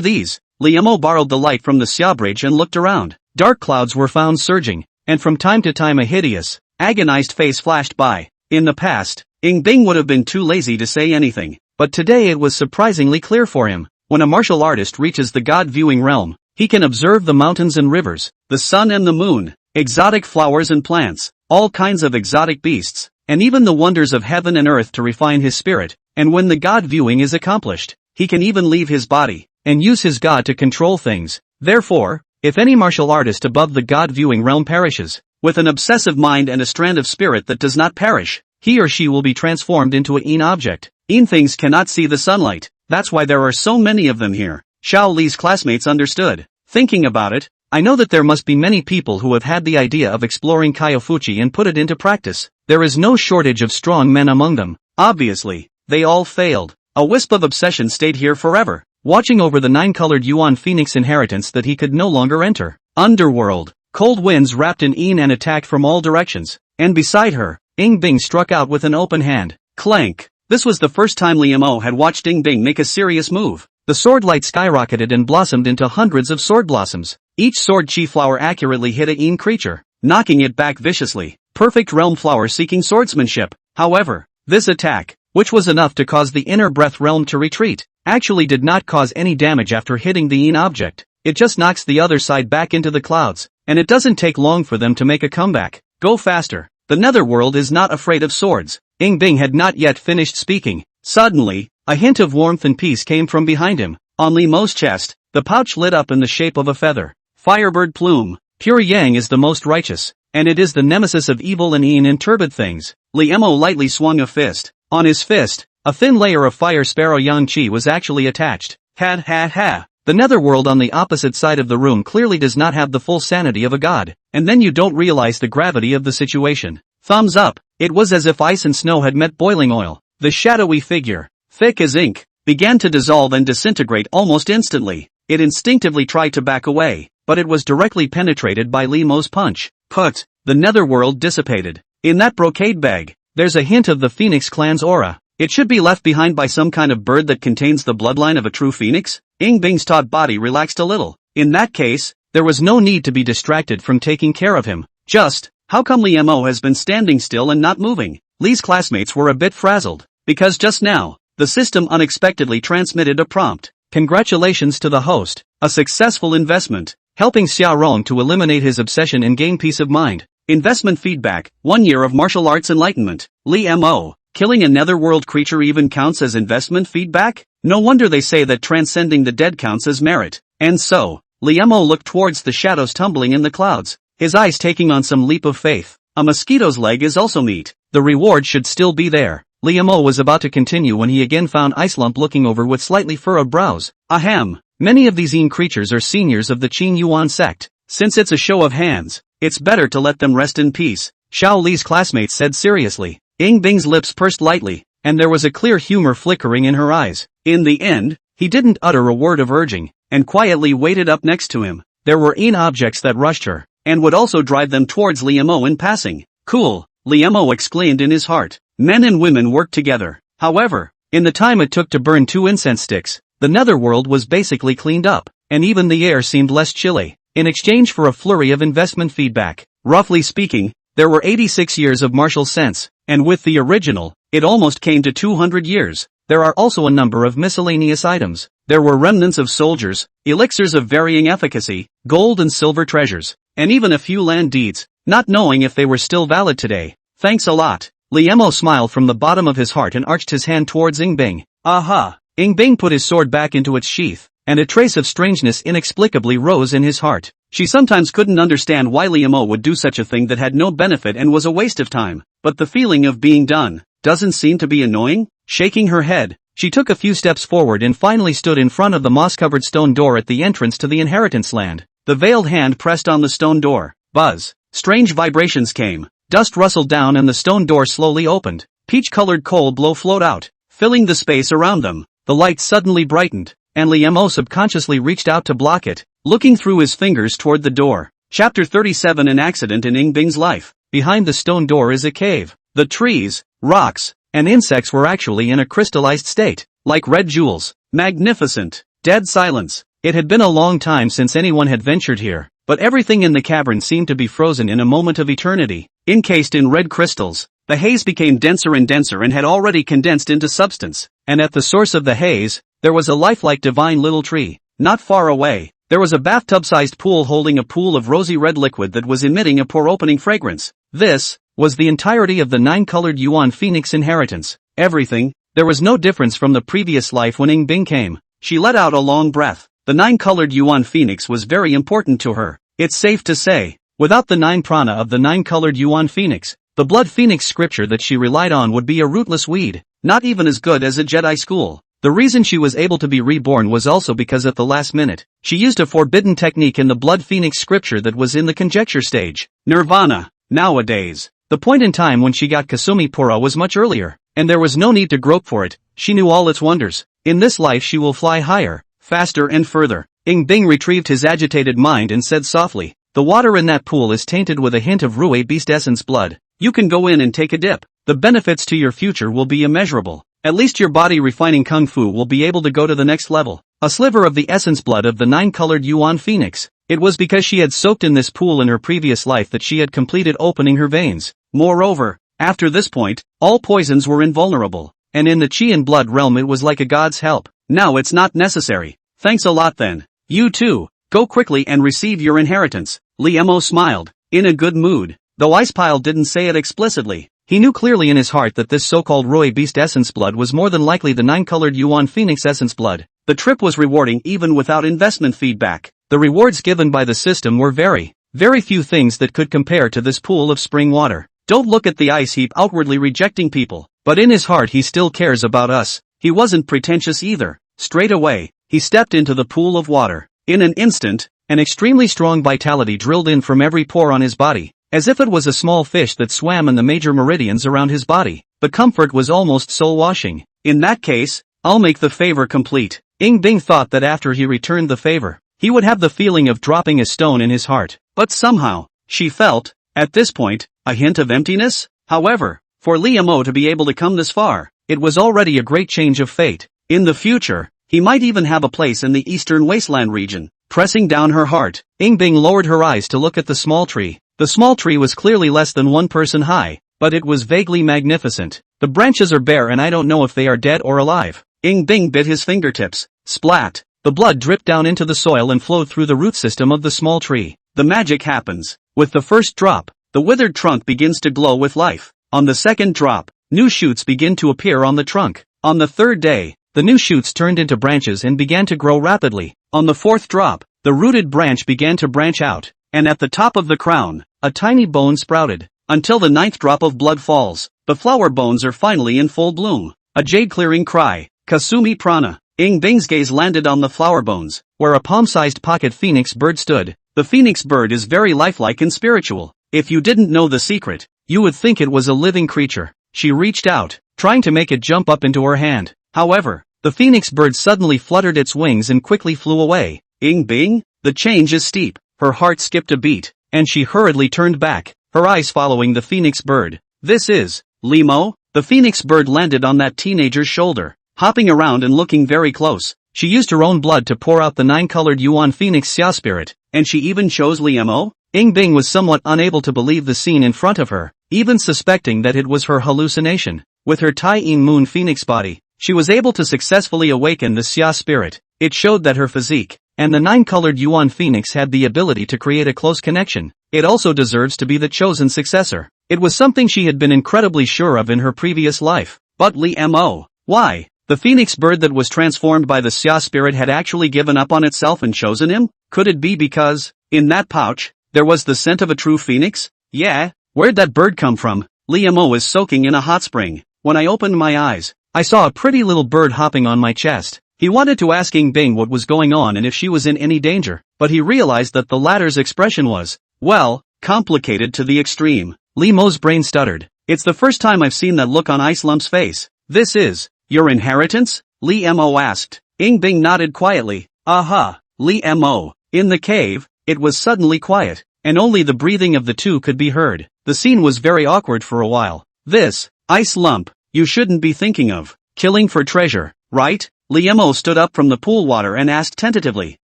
these? Liemo borrowed the light from the Xia Bridge and looked around. Dark clouds were found surging, and from time to time a hideous, agonized face flashed by. In the past, Ing Bing would have been too lazy to say anything, but today it was surprisingly clear for him. When a martial artist reaches the God-viewing realm, He can observe the mountains and rivers, the sun and the moon, exotic flowers and plants, all kinds of exotic beasts, and even the wonders of heaven and earth to refine his spirit, and when the God viewing is accomplished, he can even leave his body, and use his God to control things. Therefore, if any martial artist above the God viewing realm perishes, with an obsessive mind and a strand of spirit that does not perish, he or she will be transformed into a Yin object. Yin things cannot see the sunlight, that's why there are so many of them here. Xiao Li's classmates understood. Thinking about it, I know that there must be many people who have had the idea of exploring Kyofuchi and put it into practice. There is no shortage of strong men among them. Obviously, they all failed. A wisp of obsession stayed here forever, watching over the 9-colored Yuan Phoenix inheritance that he could no longer enter. Underworld. Cold winds wrapped in Yin and attacked from all directions, and beside her, Ying Bing struck out with an open hand. Clank. This was the first time Liam O had watched Ying Bing make a serious move. The sword light skyrocketed and blossomed into hundreds of sword blossoms. Each sword chi flower accurately hit a Yin creature, knocking it back viciously. Perfect realm flower seeking swordsmanship. However, this attack, which was enough to cause the inner breath realm to retreat, actually did not cause any damage after hitting the Yin object. It just knocks the other side back into the clouds, and it doesn't take long for them to make a comeback. Go faster. The netherworld is not afraid of swords. Ying Bing had not yet finished speaking. Suddenly, a hint of warmth and peace came from behind him. On Li Mo's chest, the pouch lit up in the shape of a feather. Firebird plume. Pure Yang is the most righteous, and it is the nemesis of evil and Yin and turbid things. Li Mo lightly swung a fist. On his fist, a thin layer of fire sparrow Yang Chi was actually attached. Ha ha ha. The netherworld on the opposite side of the room clearly does not have the full sanity of a god, and then you don't realize the gravity of the situation. Thumbs up. It was as if ice and snow had met boiling oil. The shadowy figure, thick as ink, began to dissolve and disintegrate almost instantly. It instinctively tried to back away, but it was directly penetrated by Li Mo's punch. Put. The netherworld dissipated. In that brocade bag, there's a hint of the Phoenix clan's aura. It should be left behind by some kind of bird that contains the bloodline of a true phoenix? Ying Bing's taut body relaxed a little. In that case, there was no need to be distracted from taking care of him. Just, how come Li Mo has been standing still and not moving? Li's classmates were a bit frazzled, because just now, the system unexpectedly transmitted a prompt. Congratulations to the host, a successful investment, helping Xiaorong to eliminate his obsession and gain peace of mind. Investment feedback, 1 year of martial arts enlightenment. Li Mo. Killing a netherworld creature even counts as investment feedback? No wonder they say that transcending the dead counts as merit. And so, Li Mo looked towards the shadows tumbling in the clouds, his eyes taking on some leap of faith. A mosquito's leg is also meat. The reward should still be there. Li Mo was about to continue when he again found Icelump looking over with slightly furrowed brows. Ahem. Many of these Yin creatures are seniors of the Qin Yuan sect. Since it's a show of hands, it's better to let them rest in peace, Xiao Li's classmates said seriously. Ying Bing's lips pursed lightly, and there was a clear humor flickering in her eyes. In the end, he didn't utter a word of urging, and quietly waited up next to him. There were Yin objects that rushed her, and would also drive them towards Li Mo in passing. Cool, Li Mo exclaimed in his heart. Men and women worked together. However, in the time it took to burn 2 incense sticks, the netherworld was basically cleaned up, and even the air seemed less chilly. In exchange for a flurry of investment feedback, roughly speaking, there were 86 years of martial sense, and with the original, it almost came to 200 years. There are also a number of miscellaneous items. There were remnants of soldiers, elixirs of varying efficacy, gold and silver treasures, and even a few land deeds, not knowing if they were still valid today. Thanks a lot. Li Mo smiled from the bottom of his heart and arched his hand towards Ying Bing. Aha! Ying Bing put his sword back into its sheath, and a trace of strangeness inexplicably rose in his heart. She sometimes couldn't understand why Li Mo would do such a thing that had no benefit and was a waste of time, but the feeling of being done doesn't seem to be annoying. Shaking her head, she took a few steps forward and finally stood in front of the moss-covered stone door at the entrance to the inheritance land. The veiled hand pressed on the stone door. Buzz. Strange vibrations came. Dust rustled down and the stone door slowly opened. Peach-colored coal blow flowed out, filling the space around them. The light suddenly brightened, and Li Mo subconsciously reached out to block it, looking through his fingers toward the door. Chapter 37. An accident in Ying Bing's life. Behind the stone door is a cave. The trees, rocks, and insects were actually in a crystallized state, like red jewels. Magnificent. Dead silence. It had been a long time since anyone had ventured here, but everything in the cavern seemed to be frozen in a moment of eternity. Encased in red crystals, the haze became denser and denser and had already condensed into substance, and at the source of the haze, there was a lifelike divine little tree. Not far away, There was a bathtub-sized pool holding a pool of rosy red liquid that was emitting a pore-opening fragrance. This was the entirety of the 9-colored Yuan Phoenix inheritance. Everything. There was no difference from the previous life when Ying Bing came. She let out a long breath. The 9-colored Yuan Phoenix was very important to her. It's safe to say, without the 9 prana of the 9-colored Yuan Phoenix, the Blood Phoenix scripture that she relied on would be a rootless weed, not even as good as a Jedi school. The reason she was able to be reborn was also because at the last minute, she used a forbidden technique in the Blood Phoenix scripture that was in the conjecture stage. Nirvana. Nowadays, the point in time when she got Kasumi Pura was much earlier, and there was no need to grope for it. She knew all its wonders. In this life she will fly higher, faster and further. Ying Bing retrieved his agitated mind and said softly, the water in that pool is tainted with a hint of Rue Beast Essence blood. You can go in and take a dip. The benefits to your future will be immeasurable. At least your body refining Kung Fu will be able to go to the next level. A sliver of the essence blood of the 9-colored Yuan Phoenix. It was because she had soaked in this pool in her previous life that she had completed opening her veins. Moreover, after this point, all poisons were invulnerable. And in the Qi and blood realm it was like a god's help. Now it's not necessary. Thanks a lot then. You too, go quickly and receive your inheritance. Li Mo smiled, in a good mood, though Icepile didn't say it explicitly. He knew clearly in his heart that this so-called Rue Beast Essence blood was more than likely the 9-colored Yuan Phoenix Essence blood. The trip was rewarding even without investment feedback. The rewards given by the system were very few things that could compare to this pool of spring water. Don't look at the ice heap outwardly rejecting people, but in his heart he still cares about us. He wasn't pretentious either. Straight away, he stepped into the pool of water. In an instant, an extremely strong vitality drilled in from every pore on his body, as if it was a small fish that swam in the major meridians around his body. The comfort was almost soul-washing. In that case, I'll make the favor complete. Ying Bing thought that after he returned the favor, he would have the feeling of dropping a stone in his heart. But somehow, she felt, at this point, a hint of emptiness? However, for Li Mo to be able to come this far, it was already a great change of fate. In the future, he might even have a place in the eastern wasteland region. Pressing down her heart, Ying Bing lowered her eyes to look at the small tree. The small tree was clearly less than 1 person high, but it was vaguely magnificent. The branches are bare and I don't know if they are dead or alive. Ying Bing bit his fingertips. Splat! The blood dripped down into the soil and flowed through the root system of the small tree. The magic happens. With the first drop, the withered trunk begins to glow with life. On the second drop, new shoots begin to appear on the trunk. On the third day, the new shoots turned into branches and began to grow rapidly. On the fourth drop, the rooted branch began to branch out, and at the top of the crown, a tiny bone sprouted. Until the 9th drop of blood falls, the flower bones are finally in full bloom. A jade-clearing cry, Kasumi Prana. Ying Bing's gaze landed on the flower bones, where a palm-sized pocket phoenix bird stood. The phoenix bird is very lifelike and spiritual. If you didn't know the secret, you would think it was a living creature. She reached out, trying to make it jump up into her hand. However, the phoenix bird suddenly fluttered its wings and quickly flew away. Ying Bing? The change is steep. Her heart skipped a beat, and she hurriedly turned back, her eyes following the phoenix bird. This is Li Mo? The phoenix bird landed on that teenager's shoulder, hopping around and looking very close. She used her own blood to pour out the 9-colored Yuan Phoenix Xia spirit, and she even chose Li Mo? Ying Bing was somewhat unable to believe the scene in front of her, even suspecting that it was her hallucination. With her Tai Yin Moon Phoenix body, she was able to successfully awaken the Xia spirit. It showed that her physique and the 9-colored Yuan Phoenix had the ability to create a close connection. It also deserves to be the chosen successor. It was something she had been incredibly sure of in her previous life. But Li Mo? Why? The phoenix bird that was transformed by the Xia spirit had actually given up on itself and chosen him? Could it be because, in that pouch, there was the scent of a true phoenix? Yeah? Where'd that bird come from? Li Mo was soaking in a hot spring. When I opened my eyes, I saw a pretty little bird hopping on my chest. He wanted to ask Ying Bing what was going on and if she was in any danger, but he realized that the latter's expression was, well, complicated to the extreme. Li Mo's brain stuttered. It's the first time I've seen that look on Ice Lump's face. This is your inheritance? Li Mo asked. Ying Bing nodded quietly. Aha, Li Mo. In the cave, it was suddenly quiet, and only the breathing of the two could be heard. The scene was very awkward for a while. This, Ice Lump, you shouldn't be thinking of killing for treasure, right? Li Mo stood up from the pool water and asked tentatively.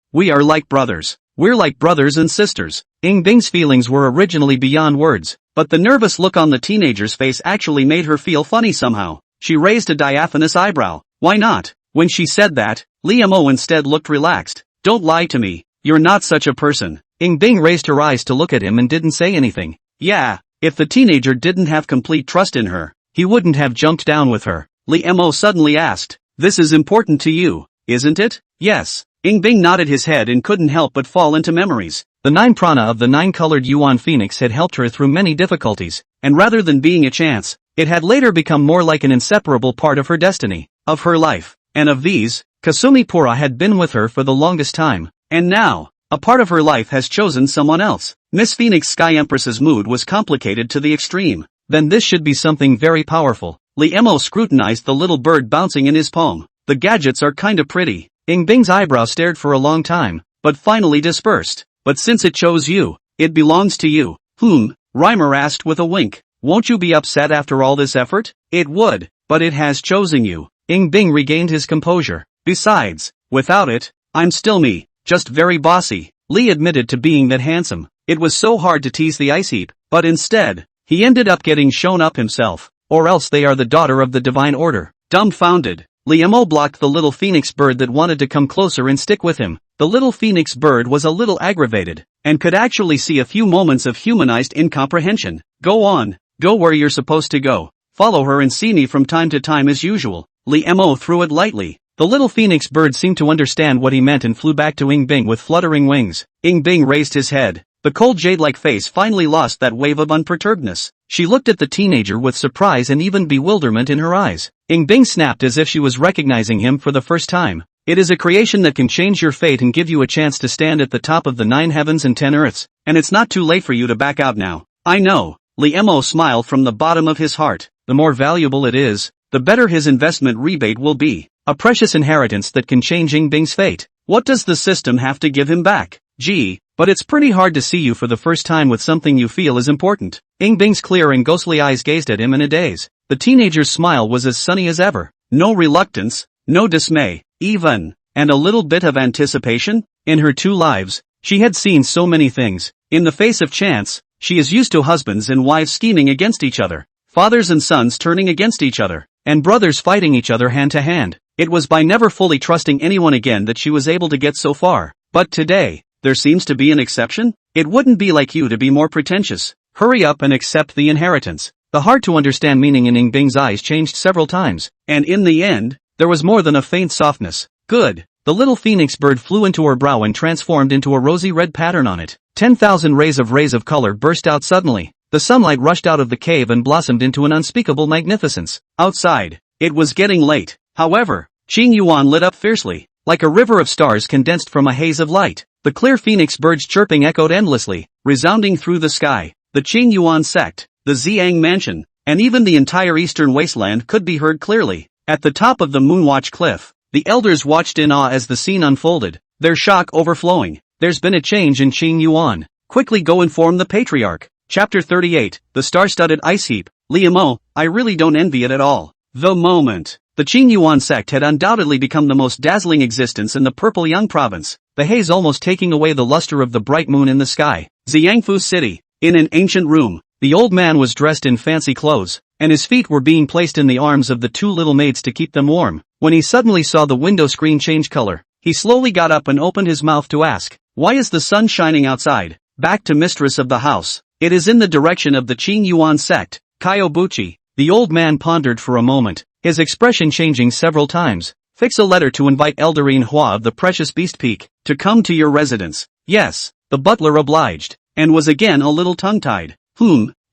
We are like brothers. We're like brothers and sisters. Ying Bing's feelings were originally beyond words, but the nervous look on the teenager's face actually made her feel funny somehow. She raised a diaphanous eyebrow. Why not? When she said that, Li Mo instead looked relaxed. Don't lie to me. you're not such a person. Bing raised her eyes to look at him and didn't say anything. Yeah, if the teenager didn't have complete trust in her, he wouldn't have jumped down with her. Lee Mo suddenly asked, this is important to you, isn't it? Yes. Bing nodded his head and couldn't help but fall into memories. The 9 prana of the 9-colored Yuan Phoenix had helped her through many difficulties, and rather than being a chance, it had later become more like an inseparable part of her destiny, of her life, and of these, Kasumi Pura had been with her for the longest time, and now, a part of her life has chosen someone else. Miss Phoenix Sky Empress's mood was complicated to the extreme. Then this should be something very powerful. Lee Mo scrutinized the little bird bouncing in his palm. The gadgets are kinda pretty. Bing's eyebrow stared for a long time, but finally dispersed. But since it chose you, it belongs to you. Reimer asked with a wink. Won't you be upset after all this effort? It would, but it has chosen you. Bing regained his composure. Besides, without it, I'm still me, just very bossy. Lee admitted to being that handsome. It was so hard to tease the ice heap, but instead, he ended up getting shown up himself. Or else they are the daughter of the divine order. Dumbfounded, Lee Mo blocked the little phoenix bird that wanted to come closer and stick with him. The little phoenix bird was a little aggravated, and could actually see a few moments of humanized incomprehension. Go on, go where you're supposed to go. Follow her and see me from time to time as usual. Lee Mo threw it lightly. The little phoenix bird seemed to understand what he meant and flew back to Bing with fluttering wings. Bing raised his head. The cold jade-like face finally lost that wave of unperturbedness. She looked at the teenager with surprise and even bewilderment in her eyes. Bing snapped as if she was recognizing him for the first time. It is a creation that can change your fate and give you a chance to stand at the top of the 9 heavens and 10 earths, and it's not too late for you to back out now. I know. Lee Mo smiled from the bottom of his heart. The more valuable it is, the better his investment rebate will be. A precious inheritance that can change Bing's fate. What does the system have to give him back? Gee, but it's pretty hard to see you for the first time with something you feel is important. Bing's clear and ghostly eyes gazed at him in a daze. The teenager's smile was as sunny as ever. No reluctance, no dismay, even, and a little bit of anticipation. In her 2 lives, she had seen so many things. In the face of chance, she is used to husbands and wives scheming against each other, fathers and sons turning against each other, and brothers fighting each other hand to hand. It was by never fully trusting anyone again that she was able to get so far. But today, there seems to be an exception? It wouldn't be like you to be more pretentious. Hurry up and accept the inheritance. The hard-to-understand meaning in Bing's eyes changed several times, and in the end, there was more than a faint softness. Good. The little phoenix bird flew into her brow and transformed into a rosy red pattern on it. 10,000 rays of color burst out suddenly. The sunlight rushed out of the cave and blossomed into an unspeakable magnificence. Outside, it was getting late. However, Qing Yuan lit up fiercely, like a river of stars condensed from a haze of light. The clear phoenix bird's chirping echoed endlessly, resounding through the sky. The Qing Yuan sect, the Xiang mansion, and even the entire eastern wasteland could be heard clearly. At the top of the Moonwatch cliff, the elders watched in awe as the scene unfolded, their shock overflowing. There's been a change in Qing Yuan. Quickly go inform the patriarch. Chapter 38, The Star-Studded Ice Heap. Lee Mo, I really don't envy it at all. The moment. The Qing Yuan sect had undoubtedly become the most dazzling existence in the Purple Yang province, the haze almost taking away the luster of the bright moon in the sky. Xiangfu City. In an ancient room, the old man was dressed in fancy clothes, and his feet were being placed in the arms of the 2 little maids to keep them warm. When he suddenly saw the window screen change color, he slowly got up and opened his mouth to ask, why is the sun shining outside? Back to mistress of the house. It is in the direction of the Qing Yuan sect, Kyobuchi. The old man pondered for a moment, his expression changing several times. Fix a letter to invite Eldarine Hua of the Precious Beast Peak to come to your residence. Yes, the butler obliged, and was again a little tongue-tied.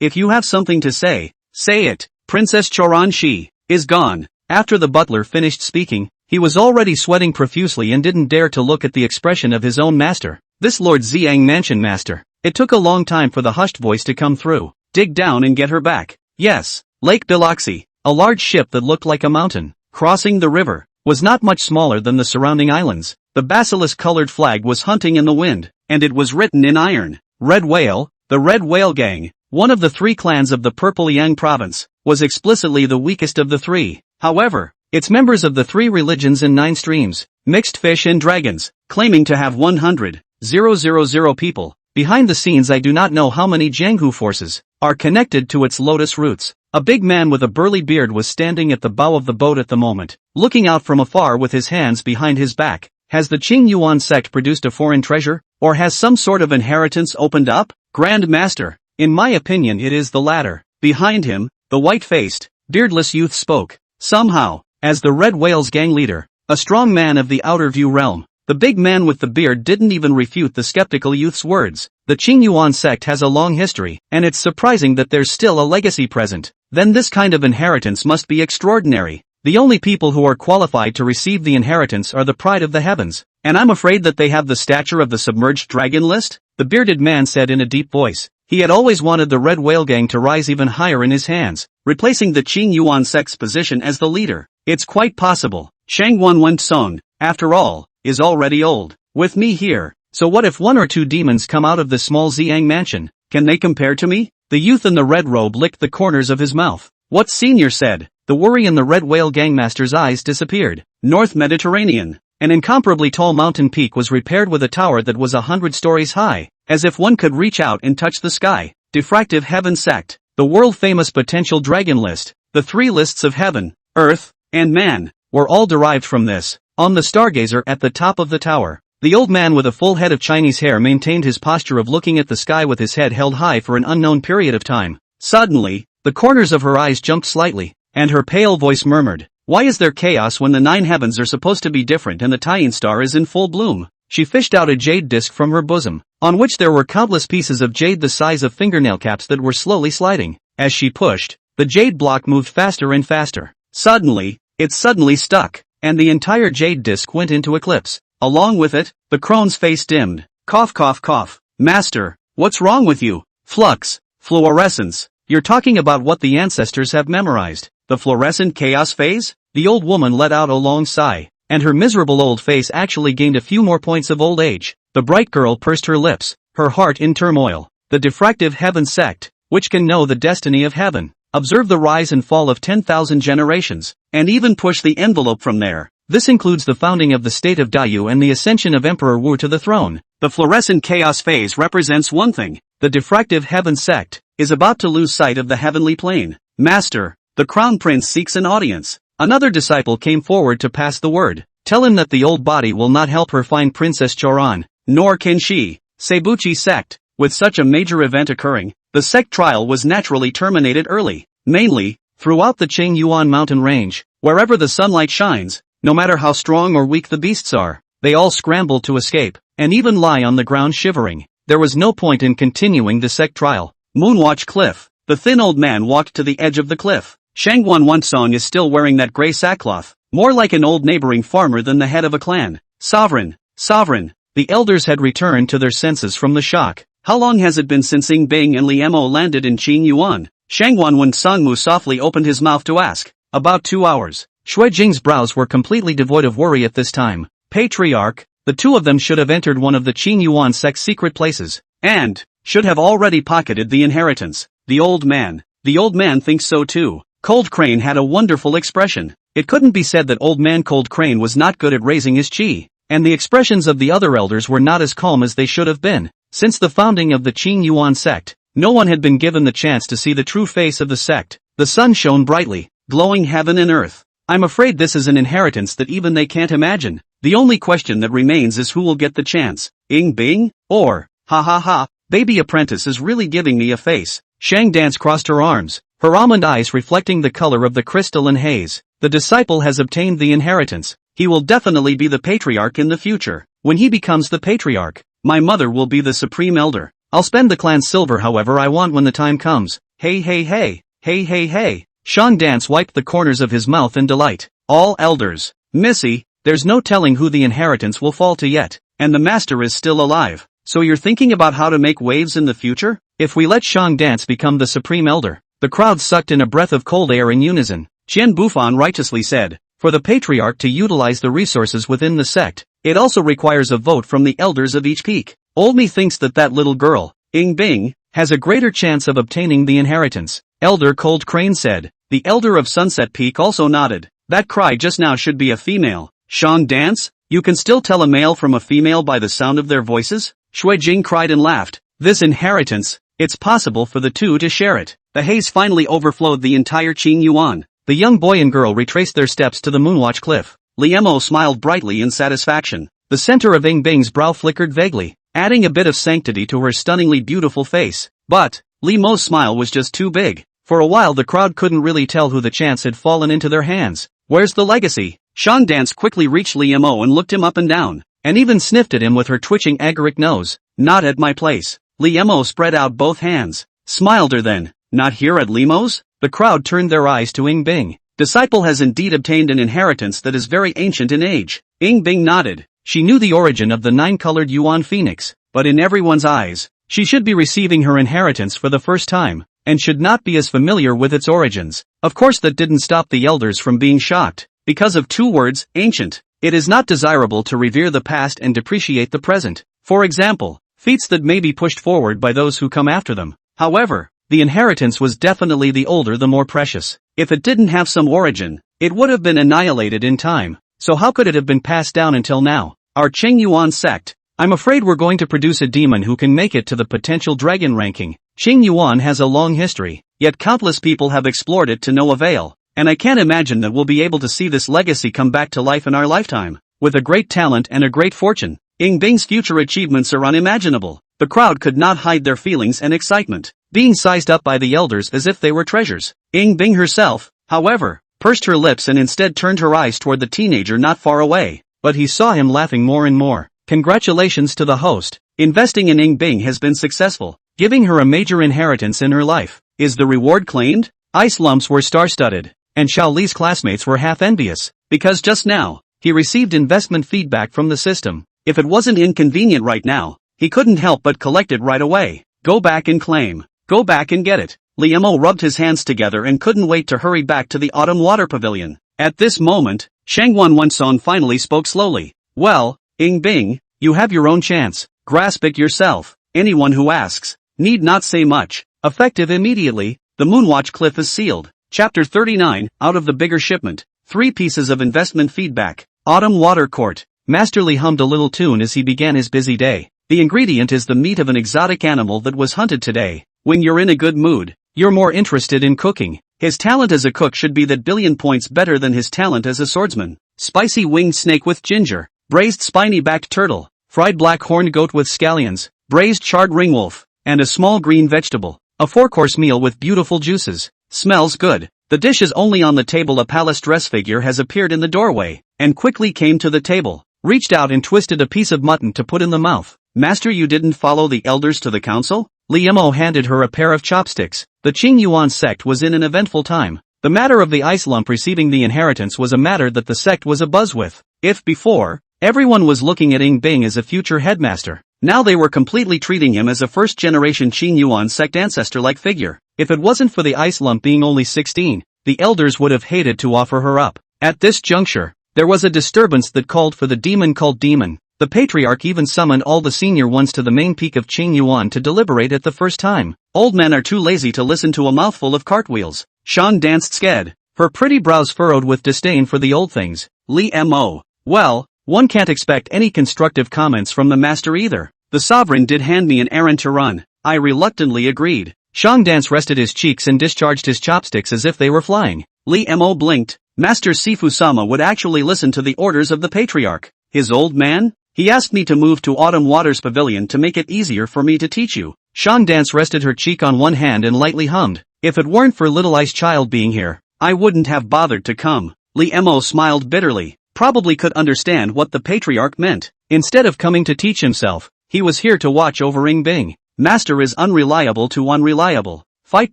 If you have something to say it. Princess Choran Shi is gone. After the butler finished speaking, he was already sweating profusely and didn't dare to look at the expression of his own master, this Lord Xiang Mansion master. It took a long time for the hushed voice to come through. Dig down and get her back. Yes, Lake Biloxi, a large ship that looked like a mountain, crossing the river, was not much smaller than the surrounding islands. The basilisk-colored flag was hunting in the wind, and it was written in iron. Red Whale, the Red Whale Gang, one of the 3 clans of the Purple Yang province, was explicitly the weakest of the 3. However, its members of the 3 religions and 9 streams, mixed fish and dragons, claiming to have 100,000 people. Behind the scenes I do not know how many Jianghu forces are connected to its lotus roots. A big man with a burly beard was standing at the bow of the boat at the moment, looking out from afar with his hands behind his back. Has the Qing Yuan sect produced a foreign treasure? Or has some sort of inheritance opened up? Grand Master, in my opinion it is the latter. Behind him, the white-faced, beardless youth spoke. Somehow, as the Red Whale's gang leader, a strong man of the Outer View realm, the big man with the beard didn't even refute the skeptical youth's words. The Qing Yuan sect has a long history, and it's surprising that there's still a legacy present. Then this kind of inheritance must be extraordinary. The only people who are qualified to receive the inheritance are the pride of the heavens, and I'm afraid that they have the stature of the submerged dragon list, the bearded man said in a deep voice. He had always wanted the Red Whale gang to rise even higher in his hands, replacing the Qing Yuan sect's position as the leader. It's quite possible. Shangguan Wensong, after all, is already old. With me here, so what if one or two demons come out of this small Xiang mansion? Can they compare to me? The youth in the red robe licked the corners of his mouth. What senior said? The worry in the Red Whale gangmaster's eyes disappeared. North Mediterranean. An incomparably tall mountain peak was repaired with a tower that was 100 stories high, as if one could reach out and touch the sky. Diffractive Heaven Sect. The world-famous potential dragon list. The three lists of heaven, earth, and man, were all derived from this. On the stargazer at the top of the tower, the old man with a full head of Chinese hair maintained his posture of looking at the sky with his head held high for an unknown period of time. Suddenly, the corners of her eyes jumped slightly, and her pale voice murmured, "Why is there chaos when the 9 heavens are supposed to be different and the Taiyin star is in full bloom?" She fished out a jade disc from her bosom, on which there were countless pieces of jade the size of fingernail caps that were slowly sliding. As she pushed, the jade block moved faster and faster. Suddenly, it suddenly stuck, and the entire jade disc went into eclipse. Along with it, the crone's face dimmed. Cough cough cough. Master, what's wrong with you? Flux, fluorescence. You're talking about what the ancestors have memorized. The fluorescent chaos phase? The old woman let out a long sigh, and her miserable old face actually gained a few more points of old age. The bright girl pursed her lips, her heart in turmoil. The diffractive heaven sect, which can know the destiny of heaven, observe the rise and fall of 10,000 generations, and even push the envelope from there. This includes the founding of the state of Dayu and the ascension of Emperor Wu to the throne. The fluorescent chaos phase represents one thing. The diffractive heaven sect is about to lose sight of the heavenly plane. Master, the crown prince seeks an audience. Another disciple came forward to pass the word. Tell him that the old body will not help her find Princess Choran, nor can she. Seibuchi sect. With such a major event occurring, the sect trial was naturally terminated early. Mainly, throughout the Qing Yuan mountain range, wherever the sunlight shines, no matter how strong or weak the beasts are, they all scramble to escape, and even lie on the ground shivering. There was no point in continuing the sect trial. Moonwatch Cliff. The thin old man walked to the edge of the cliff. Shangguan Wensong is still wearing that gray sackcloth, more like an old neighboring farmer than the head of a clan. Sovereign, sovereign. The elders had returned to their senses from the shock. How long has it been since Ying Bing and Liemo landed in Qing Yuan? Shangguan Wensong softly opened his mouth to ask. About 2 hours. Shui Jing's brows were completely devoid of worry at this time. Patriarch, the two of them should have entered one of the Qing Yuan sect's secret places, and should have already pocketed the inheritance. The old man thinks so too. Cold Crane had a wonderful expression. It couldn't be said that old man Cold Crane was not good at raising his chi, and the expressions of the other elders were not as calm as they should have been. Since the founding of the Qing Yuan sect, no one had been given the chance to see the true face of the sect. The sun shone brightly, glowing heaven and earth. I'm afraid this is an inheritance that even they can't imagine. The only question that remains is who will get the chance, Ying Bing, or, ha ha ha, baby apprentice is really giving me a face. Shang Dance crossed her arms, her almond eyes reflecting the color of the crystalline haze. The disciple has obtained the inheritance. He will definitely be the patriarch in the future. When he becomes the patriarch, my mother will be the supreme elder. I'll spend the clan's silver however I want when the time comes. Hey hey hey, hey hey hey. Shang Dance wiped the corners of his mouth in delight. All elders. Missy, there's no telling who the inheritance will fall to yet, and the master is still alive. So you're thinking about how to make waves in the future? If we let Shang Dance become the supreme elder. The crowd sucked in a breath of cold air in unison. Qian Bufan righteously said, for the patriarch to utilize the resources within the sect, it also requires a vote from the elders of each peak. Old me thinks that little girl, Ying Bing, has a greater chance of obtaining the inheritance. Elder Cold Crane said. The elder of Sunset Peak also nodded. That cry just now should be a female. Shang Dance? You can still tell a male from a female by the sound of their voices? Shui Jing cried and laughed. This inheritance, it's possible for the two to share it. The haze finally overflowed the entire Qing Yuan. The young boy and girl retraced their steps to the Moonwatch Cliff. Liemo smiled brightly in satisfaction. The center of Ing Bing's brow flickered vaguely, adding a bit of sanctity to her stunningly beautiful face. But Li Mo's smile was just too big. For a while the crowd couldn't really tell who the chance had fallen into their hands. Where's the legacy? Sean Dance quickly reached Li Mo and looked him up and down, and even sniffed at him with her twitching agaric nose. Not at my place. Li Mo spread out both hands. Smiled her then. Not here at Li Mo's? The crowd turned their eyes to Ing Bing. Disciple has indeed obtained an inheritance that is very ancient in age. Ing Bing nodded. She knew the origin of the 9-colored Yuan Phoenix, but in everyone's eyes, she should be receiving her inheritance for the first time, and should not be as familiar with its origins. Of course that didn't stop the elders from being shocked. Because of 2 words, ancient. It is not desirable to revere the past and depreciate the present. For example, feats that may be pushed forward by those who come after them. However, the inheritance was definitely the older the more precious. If it didn't have some origin, it would have been annihilated in time. So how could it have been passed down until now? Our Qing Yuan sect. I'm afraid we're going to produce a demon who can make it to the potential dragon ranking. Qing Yuan has a long history, yet countless people have explored it to no avail. And I can't imagine that we'll be able to see this legacy come back to life in our lifetime. With a great talent and a great fortune, Ing Bing's future achievements are unimaginable. The crowd could not hide their feelings and excitement, being sized up by the elders as if they were treasures. Ing Bing herself, however, pursed her lips and instead turned her eyes toward the teenager not far away. But he saw him laughing more and more. Congratulations to the host. Investing in Ing Bing has been successful, giving her a major inheritance in her life. Is the reward claimed? Ice lumps were star-studded, and Xiao Li's classmates were half envious, because just now, he received investment feedback from the system. If it wasn't inconvenient right now, he couldn't help but collect it right away. Go back and claim. Go back and get it. Li Mo rubbed his hands together and couldn't wait to hurry back to the Autumn Water Pavilion. At this moment, Shangwan Wensong finally spoke slowly. Well, Ing Bing, you have your own chance. Grasp it yourself. Anyone who asks need not say much. Effective immediately, the Moonwatch Cliff is sealed. Chapter 39, out of the bigger shipment. 3 pieces of investment feedback. Autumn Water Court. Master Li hummed a little tune as he began his busy day. The ingredient is the meat of an exotic animal that was hunted today. When you're in a good mood, you're more interested in cooking. His talent as a cook should be that billion points better than his talent as a swordsman. Spicy winged snake with ginger, braised spiny-backed turtle, fried black horned goat with scallions, braised charred ringwolf, and a small green vegetable. A 4-course meal with beautiful juices. Smells good. The dish is only on the table. A palace dress figure has appeared in the doorway, and quickly came to the table, reached out and twisted a piece of mutton to put in the mouth. Master, you didn't follow the elders to the council? Li Mo handed her a pair of chopsticks. The Qing Yuan sect was in an eventful time. The matter of the ice lump receiving the inheritance was a matter that the sect was abuzz with. If before, everyone was looking at Ing Bing as a future headmaster, now they were completely treating him as a first-generation Qing Yuan sect ancestor-like figure. If it wasn't for the ice lump being only 16, the elders would have hated to offer her up. At this juncture, there was a disturbance that called for the demon called demon. The patriarch even summoned all the senior ones to the main peak of Qing Yuan to deliberate at the first time. Old men are too lazy to listen to a mouthful of cartwheels. Shan danced scared, her pretty brows furrowed with disdain for the old things. Li Mo. Well, one can't expect any constructive comments from the master either. The sovereign did hand me an errand to run. I reluctantly agreed. Shang Dance rested his cheeks and discharged his chopsticks as if they were flying. Li Mo blinked. Master Sifu-sama would actually listen to the orders of the patriarch. His old man? He asked me to move to Autumn Waters Pavilion to make it easier for me to teach you. Shang Dance rested her cheek on one hand and lightly hummed. If it weren't for Little Ice Child being here, I wouldn't have bothered to come. Li Mo smiled bitterly. Probably could understand what the patriarch meant. Instead of coming to teach himself, he was here to watch over Ing Bing. Master is unreliable to unreliable. Fight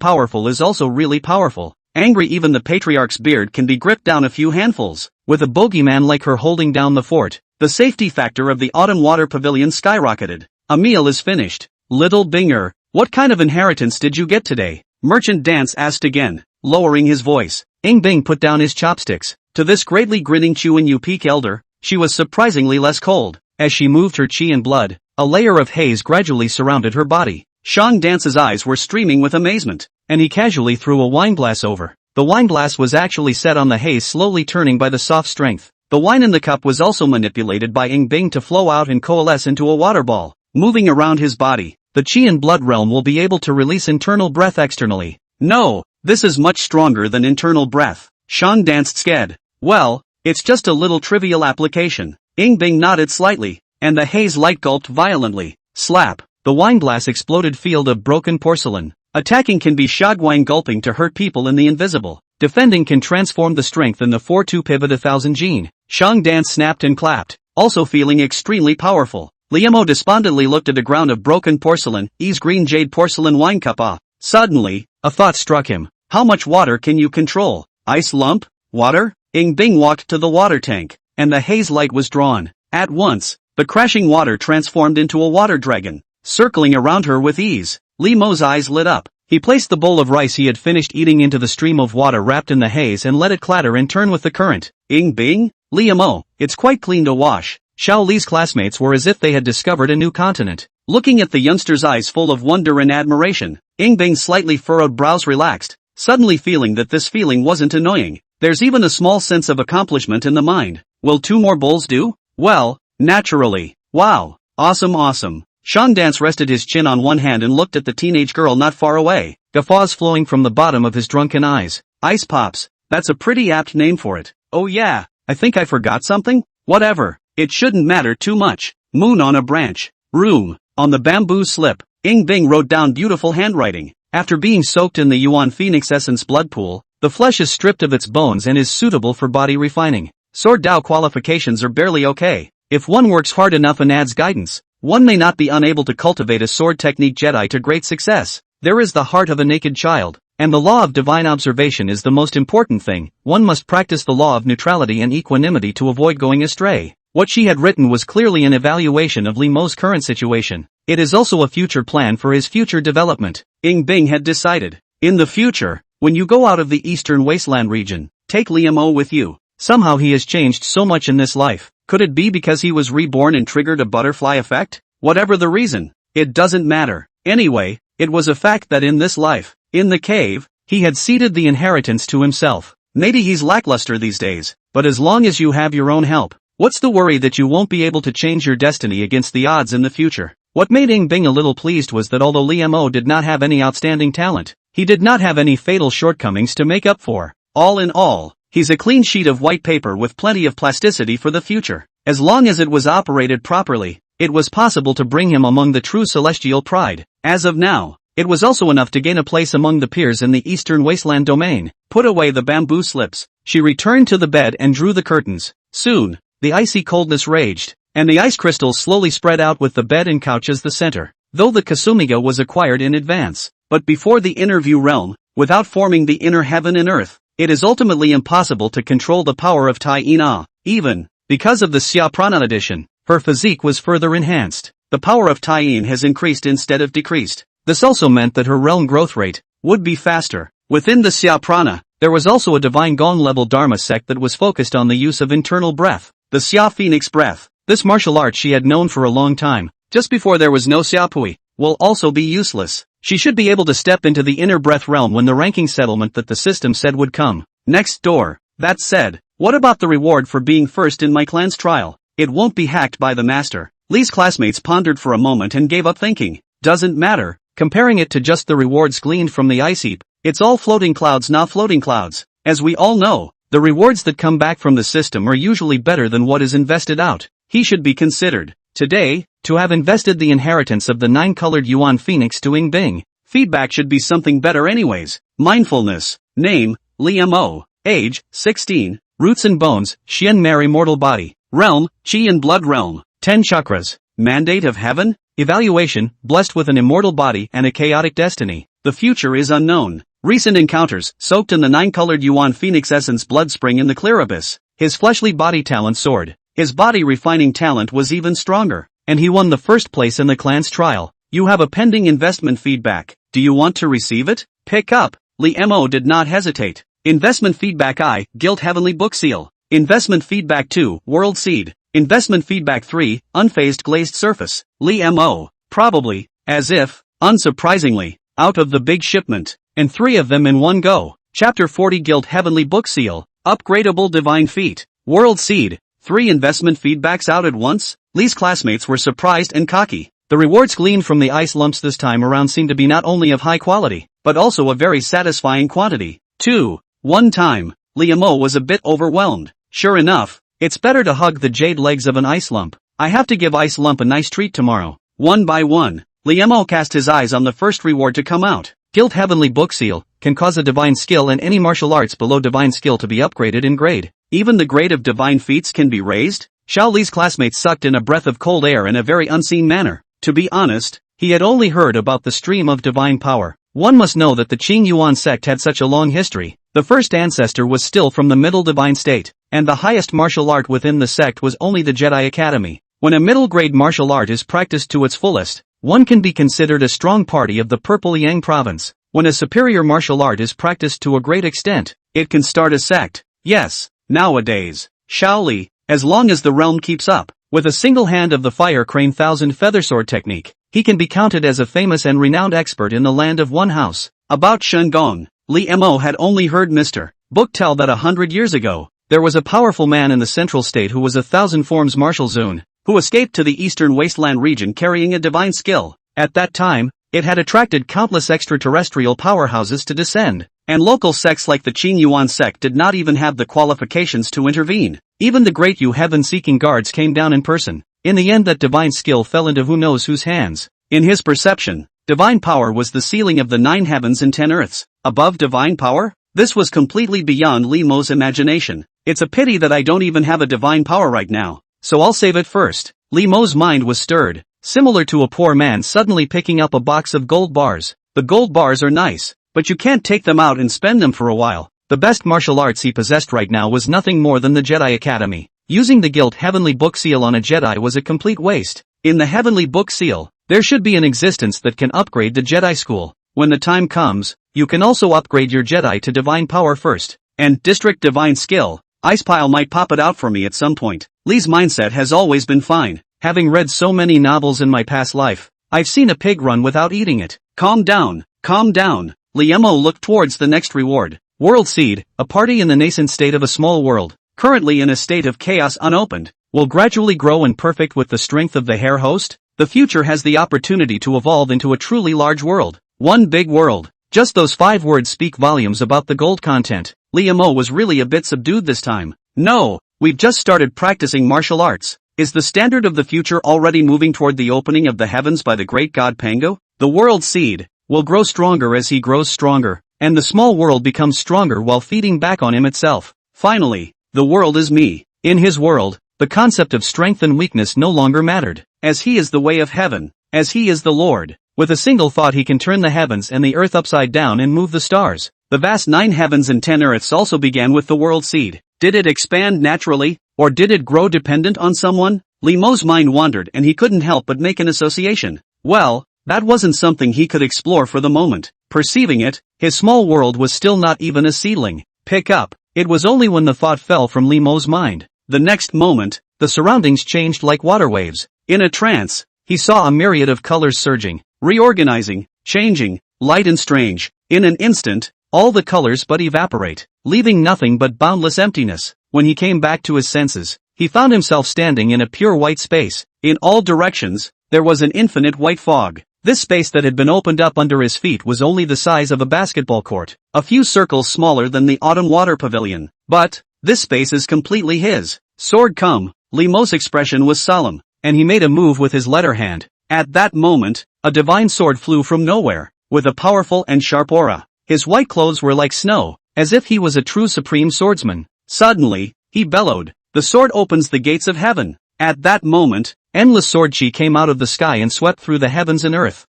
powerful is also really powerful. Angry, even the patriarch's beard can be gripped down a few handfuls. With a bogeyman like her holding down the fort, the safety factor of the Autumn Water Pavilion skyrocketed. A meal is finished. Little Binger, what kind of inheritance did you get today? Merchant Dance asked again, lowering his voice. Ing Bing put down his chopsticks. To this greatly grinning Chuan Yu Peak elder, she was surprisingly less cold. As she moved her chi and blood, a layer of haze gradually surrounded her body. Shang Dance's eyes were streaming with amazement, and he casually threw a wineglass over. The wineglass was actually set on the haze, slowly turning by the soft strength. The wine in the cup was also manipulated by Ing Bing to flow out and coalesce into a water ball. Moving around his body, the chi and blood realm will be able to release internal breath externally. No, this is much stronger than internal breath. Shang danced scared. Well, it's just a little trivial application. Ing Bing nodded slightly, and the haze light gulped violently. Slap! The wine glass exploded field of broken porcelain. Attacking can be Shagwang gulping to hurt people in the invisible. Defending can transform the strength in the 4-2 pivot 1000 gene. Shang dance snapped and clapped, also feeling extremely powerful. Liamo despondently looked at a ground of broken porcelain, E's green jade porcelain wine cup ah. Suddenly, a thought struck him. How much water can you control? Ice lump? Water? Ing Bing walked to the water tank, and the haze light was drawn. At once, the crashing water transformed into a water dragon, circling around her with ease. Li Mo's eyes lit up. He placed the bowl of rice he had finished eating into the stream of water wrapped in the haze and let it clatter and turn with the current. Ing Bing? Li Mo, it's quite clean to wash. Xiao Li's classmates were as if they had discovered a new continent. Looking at the youngster's eyes full of wonder and admiration, Ing Bing's slightly furrowed brows relaxed, suddenly feeling that this feeling wasn't annoying. There's even a small sense of accomplishment in the mind. Will 2 more bowls do? Well, naturally. Wow. Awesome. Shang Dance rested his chin on one hand and looked at the teenage girl not far away, guffaws flowing from the bottom of his drunken eyes. Ice Pops, that's a pretty apt name for it. Oh yeah, I think I forgot something? Whatever, it shouldn't matter too much. Moon on a branch. Room. On the bamboo slip, Ing Bing wrote down beautiful handwriting. After being soaked in the Yuan Phoenix Essence blood pool, the flesh is stripped of its bones and is suitable for body refining. Sword Dao qualifications are barely okay. If one works hard enough and adds guidance, one may not be unable to cultivate a sword technique Jedi to great success. There is the heart of a naked child, and the law of divine observation is the most important thing. One must practice the law of neutrality and equanimity to avoid going astray. What she had written was clearly an evaluation of Li Mo's current situation. It is also a future plan for his future development. Ing Bing had decided. In the future, when you go out of the eastern wasteland region, take Li Mo with you. Somehow he has changed so much in this life. Could it be because he was reborn and triggered a butterfly effect? Whatever the reason, it doesn't matter. Anyway, it was a fact that in this life, in the cave, he had ceded the inheritance to himself. Maybe he's lackluster these days, but as long as you have your own help, what's the worry that you won't be able to change your destiny against the odds in the future? What made Ing Bing a little pleased was that although Li Mo did not have any outstanding talent, he did not have any fatal shortcomings to make up for. All in all, he's a clean sheet of white paper with plenty of plasticity for the future. As long as it was operated properly, it was possible to bring him among the true celestial pride. As of now, it was also enough to gain a place among the peers in the Eastern Wasteland domain. Put away the bamboo slips. She returned to the bed and drew the curtains. Soon, the icy coldness raged, and the ice crystals slowly spread out with the bed and couch as the center. Though the Kasumiga was acquired in advance, but before the inner view realm, without forming the inner heaven and earth, it is ultimately impossible to control the power of Tai Ina. Even because of the Xia Prana addition, her physique was further enhanced. The power of Tai Yin has increased instead of decreased. This also meant that her realm growth rate would be faster. Within the Xia Prana, there was also a divine Gong-level Dharma sect that was focused on the use of internal breath. The Xia Phoenix breath, this martial art she had known for a long time, just before there was no Xiapui, will also be useless. She should be able to step into the inner breath realm when the ranking settlement that the system said would come. Next door. That said, what about the reward for being first in my clan's trial? It won't be hacked by the master. Li's classmates pondered for a moment and gave up thinking. Doesn't matter, comparing it to just the rewards gleaned from the ice heap. It's all floating clouds, not floating clouds. As we all know, the rewards that come back from the system are usually better than what is invested out. He should be considered, today, to have invested the inheritance of the 9-colored Yuan Phoenix to Ing Bing. Feedback should be something better anyways. Mindfulness. Name, Li Mo. Age, 16. Roots and bones, Xian Mary mortal body. Realm, Qi and blood realm. 10 chakras. Mandate of heaven? Evaluation, blessed with an immortal body and a chaotic destiny. The future is unknown. Recent encounters, soaked in the 9-colored Yuan Phoenix essence blood spring in the clear abyss. His fleshly body talent soared. His body refining talent was even stronger, and he won the first place in the clan's trial. You have a pending investment feedback. Do you want to receive it? Pick up. Li Mo did not hesitate. Investment feedback I, Guild Heavenly Book Seal. Investment feedback 2, World Seed. Investment feedback 3, Unfazed Glazed Surface. Li Mo, probably, as if, unsurprisingly, out of the big shipment, and 3 of them in one go. Chapter 40 Guild Heavenly Book Seal. Upgradable Divine Feat. World Seed. 3 investment feedbacks out at once? Li's classmates were surprised and cocky. The rewards gleaned from the ice lumps this time around seemed to be not only of high quality, but also a very satisfying quantity. 2. One time, Li Mo was a bit overwhelmed. Sure enough, It's better to hug the jade legs of an ice lump. I have to give Ice Lump a nice treat tomorrow. One by one, Liemo cast his eyes on the first reward to come out. Guild Heavenly Book Seal can cause a divine skill in any martial arts below divine skill to be upgraded in grade. Even the grade of divine feats can be raised? Xiao Li's classmates sucked in a breath of cold air in a very unseen manner. To be honest, he had only heard about the stream of divine power. One must know that the Qing Yuan sect had such a long history. The first ancestor was still from the middle divine state, and the highest martial art within the sect was only the Jedi Academy. When a middle-grade martial art is practiced to its fullest, one can be considered a strong party of the Purple Yang province. When a superior martial art is practiced to a great extent, it can start a sect. Yes, nowadays, Xiao Li, as long as the realm keeps up, with a single hand of the Fire Crane Thousand Feather Sword technique, he can be counted as a famous and renowned expert in the land of one house. About Shen Gong, Li Mo had only heard Mr. Book tell that 100 years ago, there was a powerful man in the central state who was a thousand forms martial Zun, who escaped to the eastern wasteland region carrying a divine skill. At that time, it had attracted countless extraterrestrial powerhouses to descend, and local sects like the Qing Yuan sect did not even have the qualifications to intervene. Even the great Yu heaven-seeking guards came down in person. In the end, that divine skill fell into who knows whose hands. In his perception, divine power was the ceiling of the 9 heavens and 10 earths. Above divine power? This was completely beyond Li Mo's imagination. It's a pity that I don't even have a divine power right now, so I'll save it first. Li Mo's mind was stirred, similar to a poor man suddenly picking up a box of gold bars. The gold bars are nice, but you can't take them out and spend them for a while. The best martial arts he possessed right now was nothing more than the Jedi Academy. Using the Guild Heavenly Book Seal on a Jedi was a complete waste. In the Heavenly Book Seal, there should be an existence that can upgrade the Jedi School. When the time comes, you can also upgrade your Jedi to divine power first. And District Divine Skill, Icepile might pop it out for me at some point. Li's mindset has always been fine. Having read so many novels in my past life, I've seen a pig run without eating it. Calm down, calm down. Liemo looked towards the next reward. World Seed, a party in the nascent state of a small world, currently in a state of chaos unopened, will gradually grow and perfect with the strength of the hair host. The future has the opportunity to evolve into a truly large world. One big world. Just those 5 words speak volumes about the gold content. Liemo was really a bit subdued this time. No, we've just started practicing martial arts. Is the standard of the future already moving toward the opening of the heavens by the great god Pango? The world seed will grow stronger as he grows stronger, and the small world becomes stronger while feeding back on him itself. Finally, the world is me. In his world, the concept of strength and weakness no longer mattered, as he is the way of heaven, as he is the Lord. With a single thought he can turn the heavens and the earth upside down and move the stars. The vast 9 heavens and 10 earths also began with the world seed. Did it expand naturally, or did it grow dependent on someone? Li Mo's mind wandered and he couldn't help but make an association. Well, that wasn't something he could explore for the moment. Perceiving it, his small world was still not even a seedling. Pick up. It was only when the thought fell from Li Mo's mind. The next moment, the surroundings changed like water waves. In a trance, he saw a myriad of colors surging, reorganizing, changing, light and strange. In an instant, all the colors but evaporate, leaving nothing but boundless emptiness. When he came back to his senses, he found himself standing in a pure white space. In all directions, there was an infinite white fog. This space that had been opened up under his feet was only the size of a basketball court, a few circles smaller than the autumn water pavilion. But, this space is completely his. Sword come. Li Mo's expression was solemn, and he made a move with his letter hand. At that moment, a divine sword flew from nowhere, with a powerful and sharp aura. His white clothes were like snow, as if he was a true supreme swordsman. Suddenly, he bellowed, "The sword opens the gates of heaven." At that moment, endless sword chi came out of the sky and swept through the heavens and earth.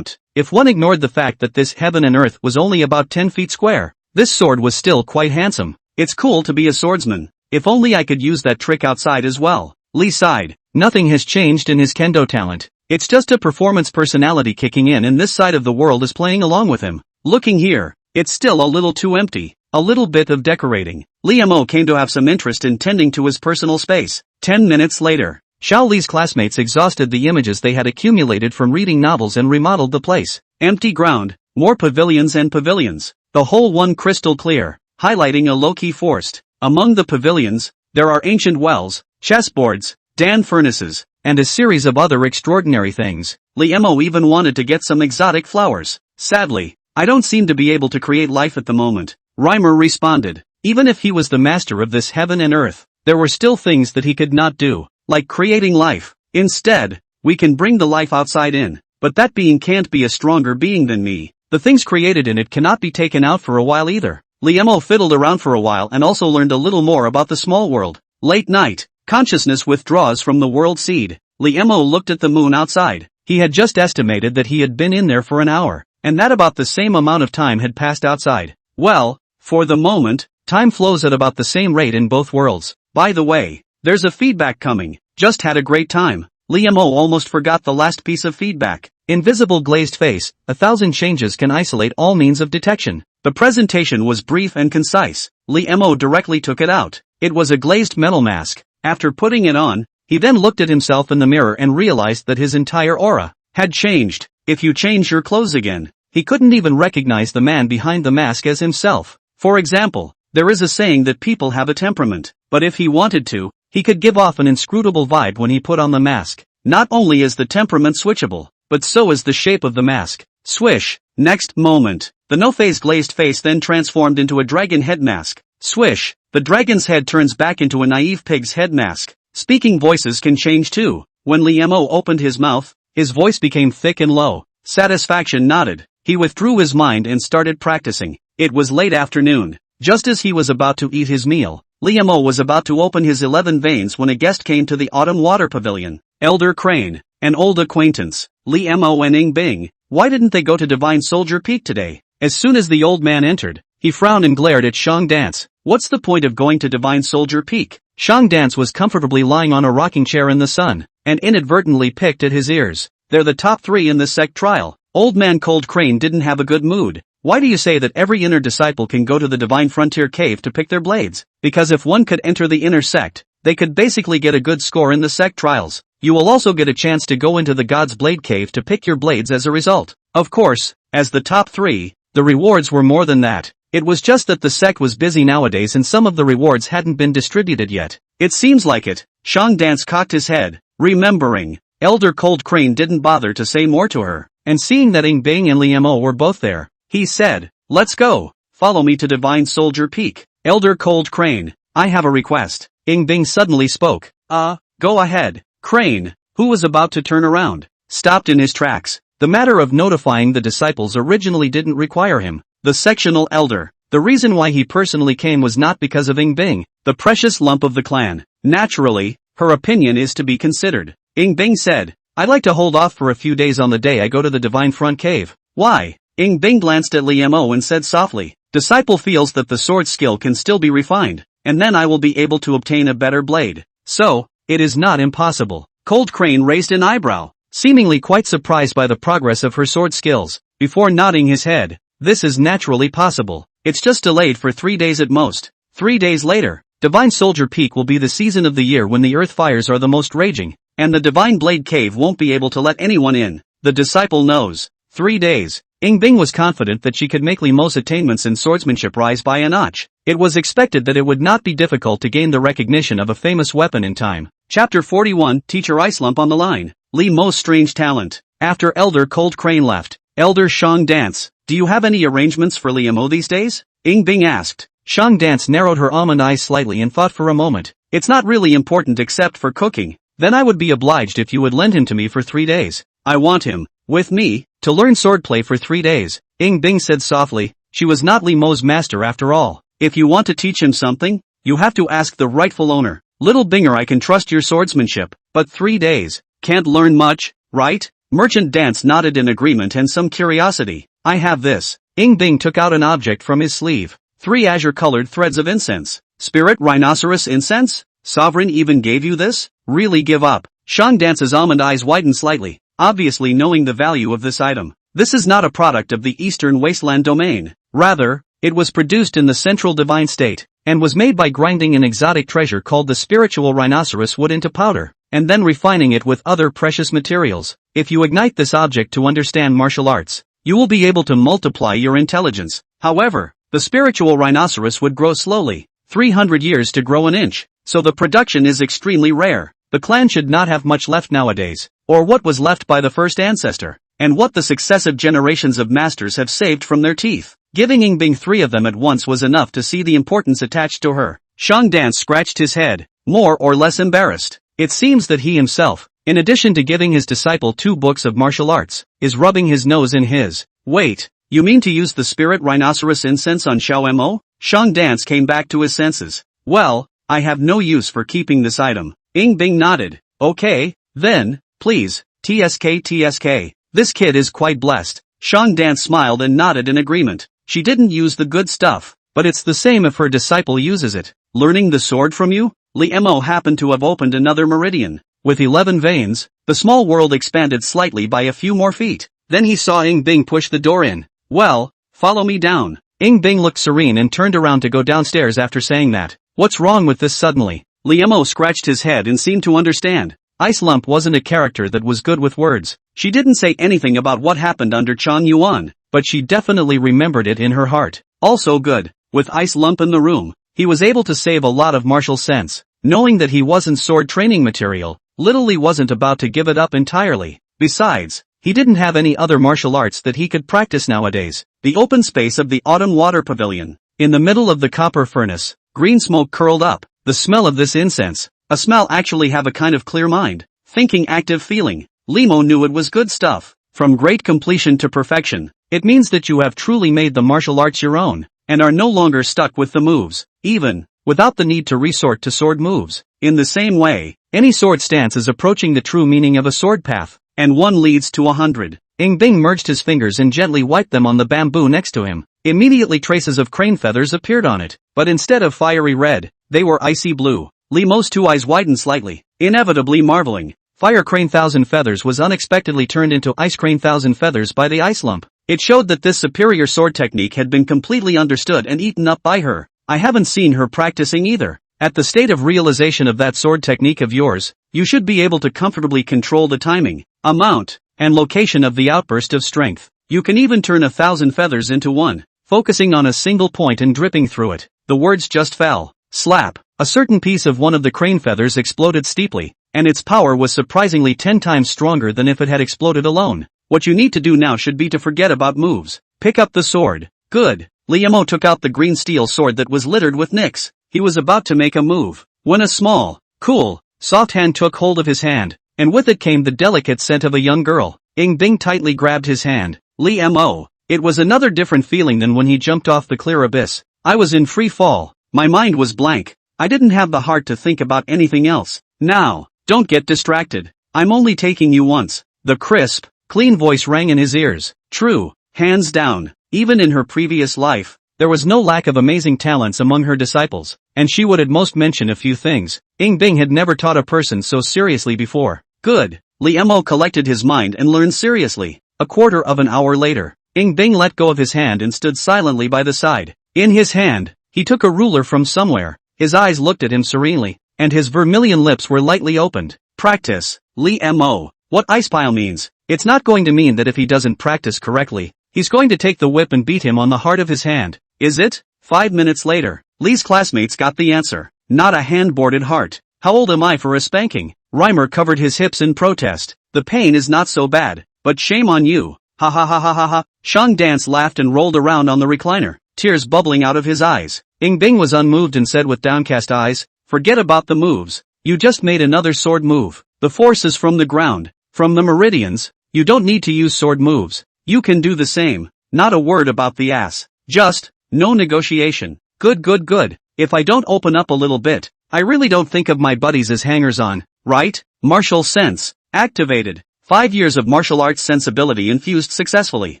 If one ignored the fact that this heaven and earth was only about 10 feet square, this sword was still quite handsome. It's cool to be a swordsman. If only I could use that trick outside as well. Li sighed. Nothing has changed in his kendo talent. It's just a performance personality kicking in and this side of the world is playing along with him. Looking here, it's still a little too empty. A little bit of decorating. Li Mo came to have some interest in tending to his personal space. 10 minutes later, Xiao Li's classmates exhausted the images they had accumulated from reading novels and remodeled the place. Empty ground, more pavilions and pavilions. The whole one crystal clear, highlighting a low-key forest. Among the pavilions, there are ancient wells, chessboards, dan furnaces, and a series of other extraordinary things. Li Mo even wanted to get some exotic flowers. Sadly, I don't seem to be able to create life at the moment. Reimer responded. Even if he was the master of this heaven and earth, there were still things that he could not do, like creating life. Instead, we can bring the life outside in, but that being can't be a stronger being than me. The things created in it cannot be taken out for a while either. Liemo fiddled around for a while and also learned a little more about the small world. Late night, consciousness withdraws from the world seed. Liemo looked at the moon outside. He had just estimated that he had been in there for an hour, and that about the same amount of time had passed outside. Well, for the moment, time flows at about the same rate in both worlds. By the way, there's a feedback coming. Just had a great time. Liemo almost forgot the last piece of feedback. Invisible glazed face, 1,000 changes can isolate all means of detection. The presentation was brief and concise. Liemo directly took it out. It was a glazed metal mask. After putting it on, he then looked at himself in the mirror and realized that his entire aura had changed. If you change your clothes again, he couldn't even recognize the man behind the mask as himself. For example, there is a saying that people have a temperament, but if he wanted to, he could give off an inscrutable vibe when he put on the mask. Not only is the temperament switchable, but so is the shape of the mask. Swish. Next moment, the no-face glazed face then transformed into a dragon head mask. Swish. The dragon's head turns back into a naive pig's head mask. Speaking voices can change too. When Liemo opened his mouth, his voice became thick and low. Satisfaction nodded. He withdrew his mind and started practicing. It was late afternoon. Just as he was about to eat his meal, Liemo was about to open his 11 veins when a guest came to the autumn water pavilion. Elder Crane, an old acquaintance. Liemo and Ing Bing. Why didn't they go to Divine Soldier Peak today? As soon as the old man entered, he frowned and glared at Shang Dance. What's the point of going to Divine Soldier Peak? Shang Dance was comfortably lying on a rocking chair in the sun, and inadvertently picked at his ears. They're the top 3 in the sect trial. Old man Cold Crane didn't have a good mood. Why do you say that every inner disciple can go to the Divine Frontier Cave to pick their blades? Because if one could enter the inner sect, they could basically get a good score in the sect trials. You will also get a chance to go into the God's Blade Cave to pick your blades as a result. Of course, as the top 3, the rewards were more than that. It was just that the sect was busy nowadays and some of the rewards hadn't been distributed yet. It seems like it. Shang Dance cocked his head, remembering. Elder Cold Crane didn't bother to say more to her, and seeing that Ing Bing and Liemo were both there, he said, "Let's go. Follow me to Divine Soldier Peak." Elder Cold Crane, I have a request. Ing Bing suddenly spoke. Go ahead. Crane, who was about to turn around, stopped in his tracks. The matter of notifying the disciples originally didn't require him, the sectional elder. The reason why he personally came was not because of Ing Bing, the precious lump of the clan. Naturally, her opinion is to be considered. Ing Bing said, I'd like to hold off for a few days on the day I go to the Divine Front Cave. Why? Ing Bing glanced at Liemo and said softly, disciple feels that the sword skill can still be refined, and then I will be able to obtain a better blade. So, it is not impossible. Cold Crane raised an eyebrow, seemingly quite surprised by the progress of her sword skills, before nodding his head. This is naturally possible. It's just delayed for 3 days at most. 3 days later, Divine Soldier Peak will be the season of the year when the earth fires are the most raging, and the Divine Blade Cave won't be able to let anyone in. The disciple knows. 3 days. Ing Bing was confident that she could make Liemo's attainments in swordsmanship rise by a notch. It was expected that it would not be difficult to gain the recognition of a famous weapon in time. Chapter 41, Teacher Icelump on the line. Liemo's strange talent. After Elder Cold Crane left, Elder Shang Dance, do you have any arrangements for Liemo these days? Ing Bing asked. Shang Dance narrowed her almond eyes slightly and thought for a moment. It's not really important except for cooking. Then I would be obliged if you would lend him to me for 3 days. I want him, with me, to learn swordplay for 3 days. Ing Bing said softly. She was not Liemo's master after all. If you want to teach him something, you have to ask the rightful owner. Little Binger, I can trust your swordsmanship, but 3 days, can't learn much, right? Merchant Dance nodded in agreement and some curiosity. I have this. Ing Bing took out an object from his sleeve. 3 azure-colored threads of incense. Spirit rhinoceros incense? Sovereign even gave you this? Really give up. Shang Dance's almond eyes widened slightly, obviously knowing the value of this item. This is not a product of the Eastern Wasteland domain. Rather, it was produced in the Central Divine State, and was made by grinding an exotic treasure called the spiritual rhinoceros wood into powder, and then refining it with other precious materials. If you ignite this object to understand martial arts, you will be able to multiply your intelligence. However, the spiritual rhinoceros would grow slowly, 300 years to grow an inch, so the production is extremely rare. The clan should not have much left nowadays, or what was left by the first ancestor, and what the successive generations of masters have saved from their teeth. Giving Ing Bing 3 of them at once was enough to see the importance attached to her. Shang Dance scratched his head, more or less embarrassed. It seems that he himself, in addition to giving his disciple 2 books of martial arts, is rubbing his nose in his. Wait, you mean to use the spirit rhinoceros incense on Xiao Mo? Shang Dance came back to his senses. Well, I have no use for keeping this item. Ying Bing nodded. Okay, then, please, TSK. This kid is quite blessed. Shang Dance smiled and nodded in agreement. She didn't use the good stuff, but it's the same if her disciple uses it. Learning the sword from you? Li Mo happened to have opened another meridian. With 11 veins, the small world expanded slightly by a few more feet. Then he saw Ying Bing push the door in. Well, follow me down. Ying Bing looked serene and turned around to go downstairs after saying that. What's wrong with this suddenly? Li Mo scratched his head and seemed to understand. Ice Lump wasn't a character that was good with words. She didn't say anything about what happened under Chan Yuan, but she definitely remembered it in her heart. Also good, with Ice Lump in the room, he was able to save a lot of martial sense. Knowing that he wasn't sword training material, Little Li wasn't about to give it up entirely. Besides, he didn't have any other martial arts that he could practice nowadays. The open space of the Autumn Water Pavilion. In the middle of the copper furnace, green smoke curled up. The smell of this incense, a smell actually have a kind of clear mind, thinking active feeling. Limo knew it was good stuff. From great completion to perfection, it means that you have truly made the martial arts your own, and are no longer stuck with the moves, even, without the need to resort to sword moves. In the same way, any sword stance is approaching the true meaning of a sword path, and one leads to 100. Ying Bing merged his fingers and gently wiped them on the bamboo next to him. Immediately traces of crane feathers appeared on it, but instead of fiery red, they were icy blue. Limo's 2 eyes widened slightly, inevitably marveling. Fire Crane Thousand Feathers was unexpectedly turned into Ice Crane Thousand Feathers by the Ice Lump. It showed that this superior sword technique had been completely understood and eaten up by her. I haven't seen her practicing either. At the state of realization of that sword technique of yours, you should be able to comfortably control the timing, amount, and location of the outburst of strength. You can even turn 1,000 feathers into one, focusing on a single point and dripping through it. The words just fell. Slap. A certain piece of one of the crane feathers exploded steeply, and its power was surprisingly 10 times stronger than if it had exploded alone. What you need to do now should be to forget about moves. Pick up the sword. Good. Liamo took out the green steel sword that was littered with nicks. He was about to make a move, when a small, cool, soft hand took hold of his hand, and with it came the delicate scent of a young girl. Ying Bing tightly grabbed his hand. Liamo. It was another different feeling than when he jumped off the clear abyss. I was in free fall. My mind was blank. I didn't have the heart to think about anything else. Now, don't get distracted. I'm only taking you once. The crisp, clean voice rang in his ears. True, hands down. Even in her previous life, there was no lack of amazing talents among her disciples, and she would at most mention a few things. Ying Bing had never taught a person so seriously before. Good. Liamo collected his mind and learned seriously. A quarter of an hour later, Ying Bing let go of his hand and stood silently by the side. In his hand, he took a ruler from somewhere. His eyes looked at him serenely, and his vermilion lips were lightly opened. Practice. Liamo. What ice pile means? It's not going to mean that if he doesn't practice correctly, he's going to take the whip and beat him on the heart of his hand. Is it? 5 minutes later, Lee's classmates got the answer. Not a hand-boarded heart. How old am I for a spanking? Reimer covered his hips in protest. The pain is not so bad, but shame on you. Ha ha ha ha ha ha. Shang Dance laughed and rolled around on the recliner, tears bubbling out of his eyes. Ying Bing was unmoved and said with downcast eyes, forget about the moves. You just made another sword move. The force is from the ground, from the meridians. You don't need to use sword moves. You can do the same. Not a word about the ass. Just, no negotiation. Good good good. If I don't open up a little bit, I really don't think of my buddies as hangers-on, right? Martial sense, activated. 5 years of martial arts sensibility infused successfully.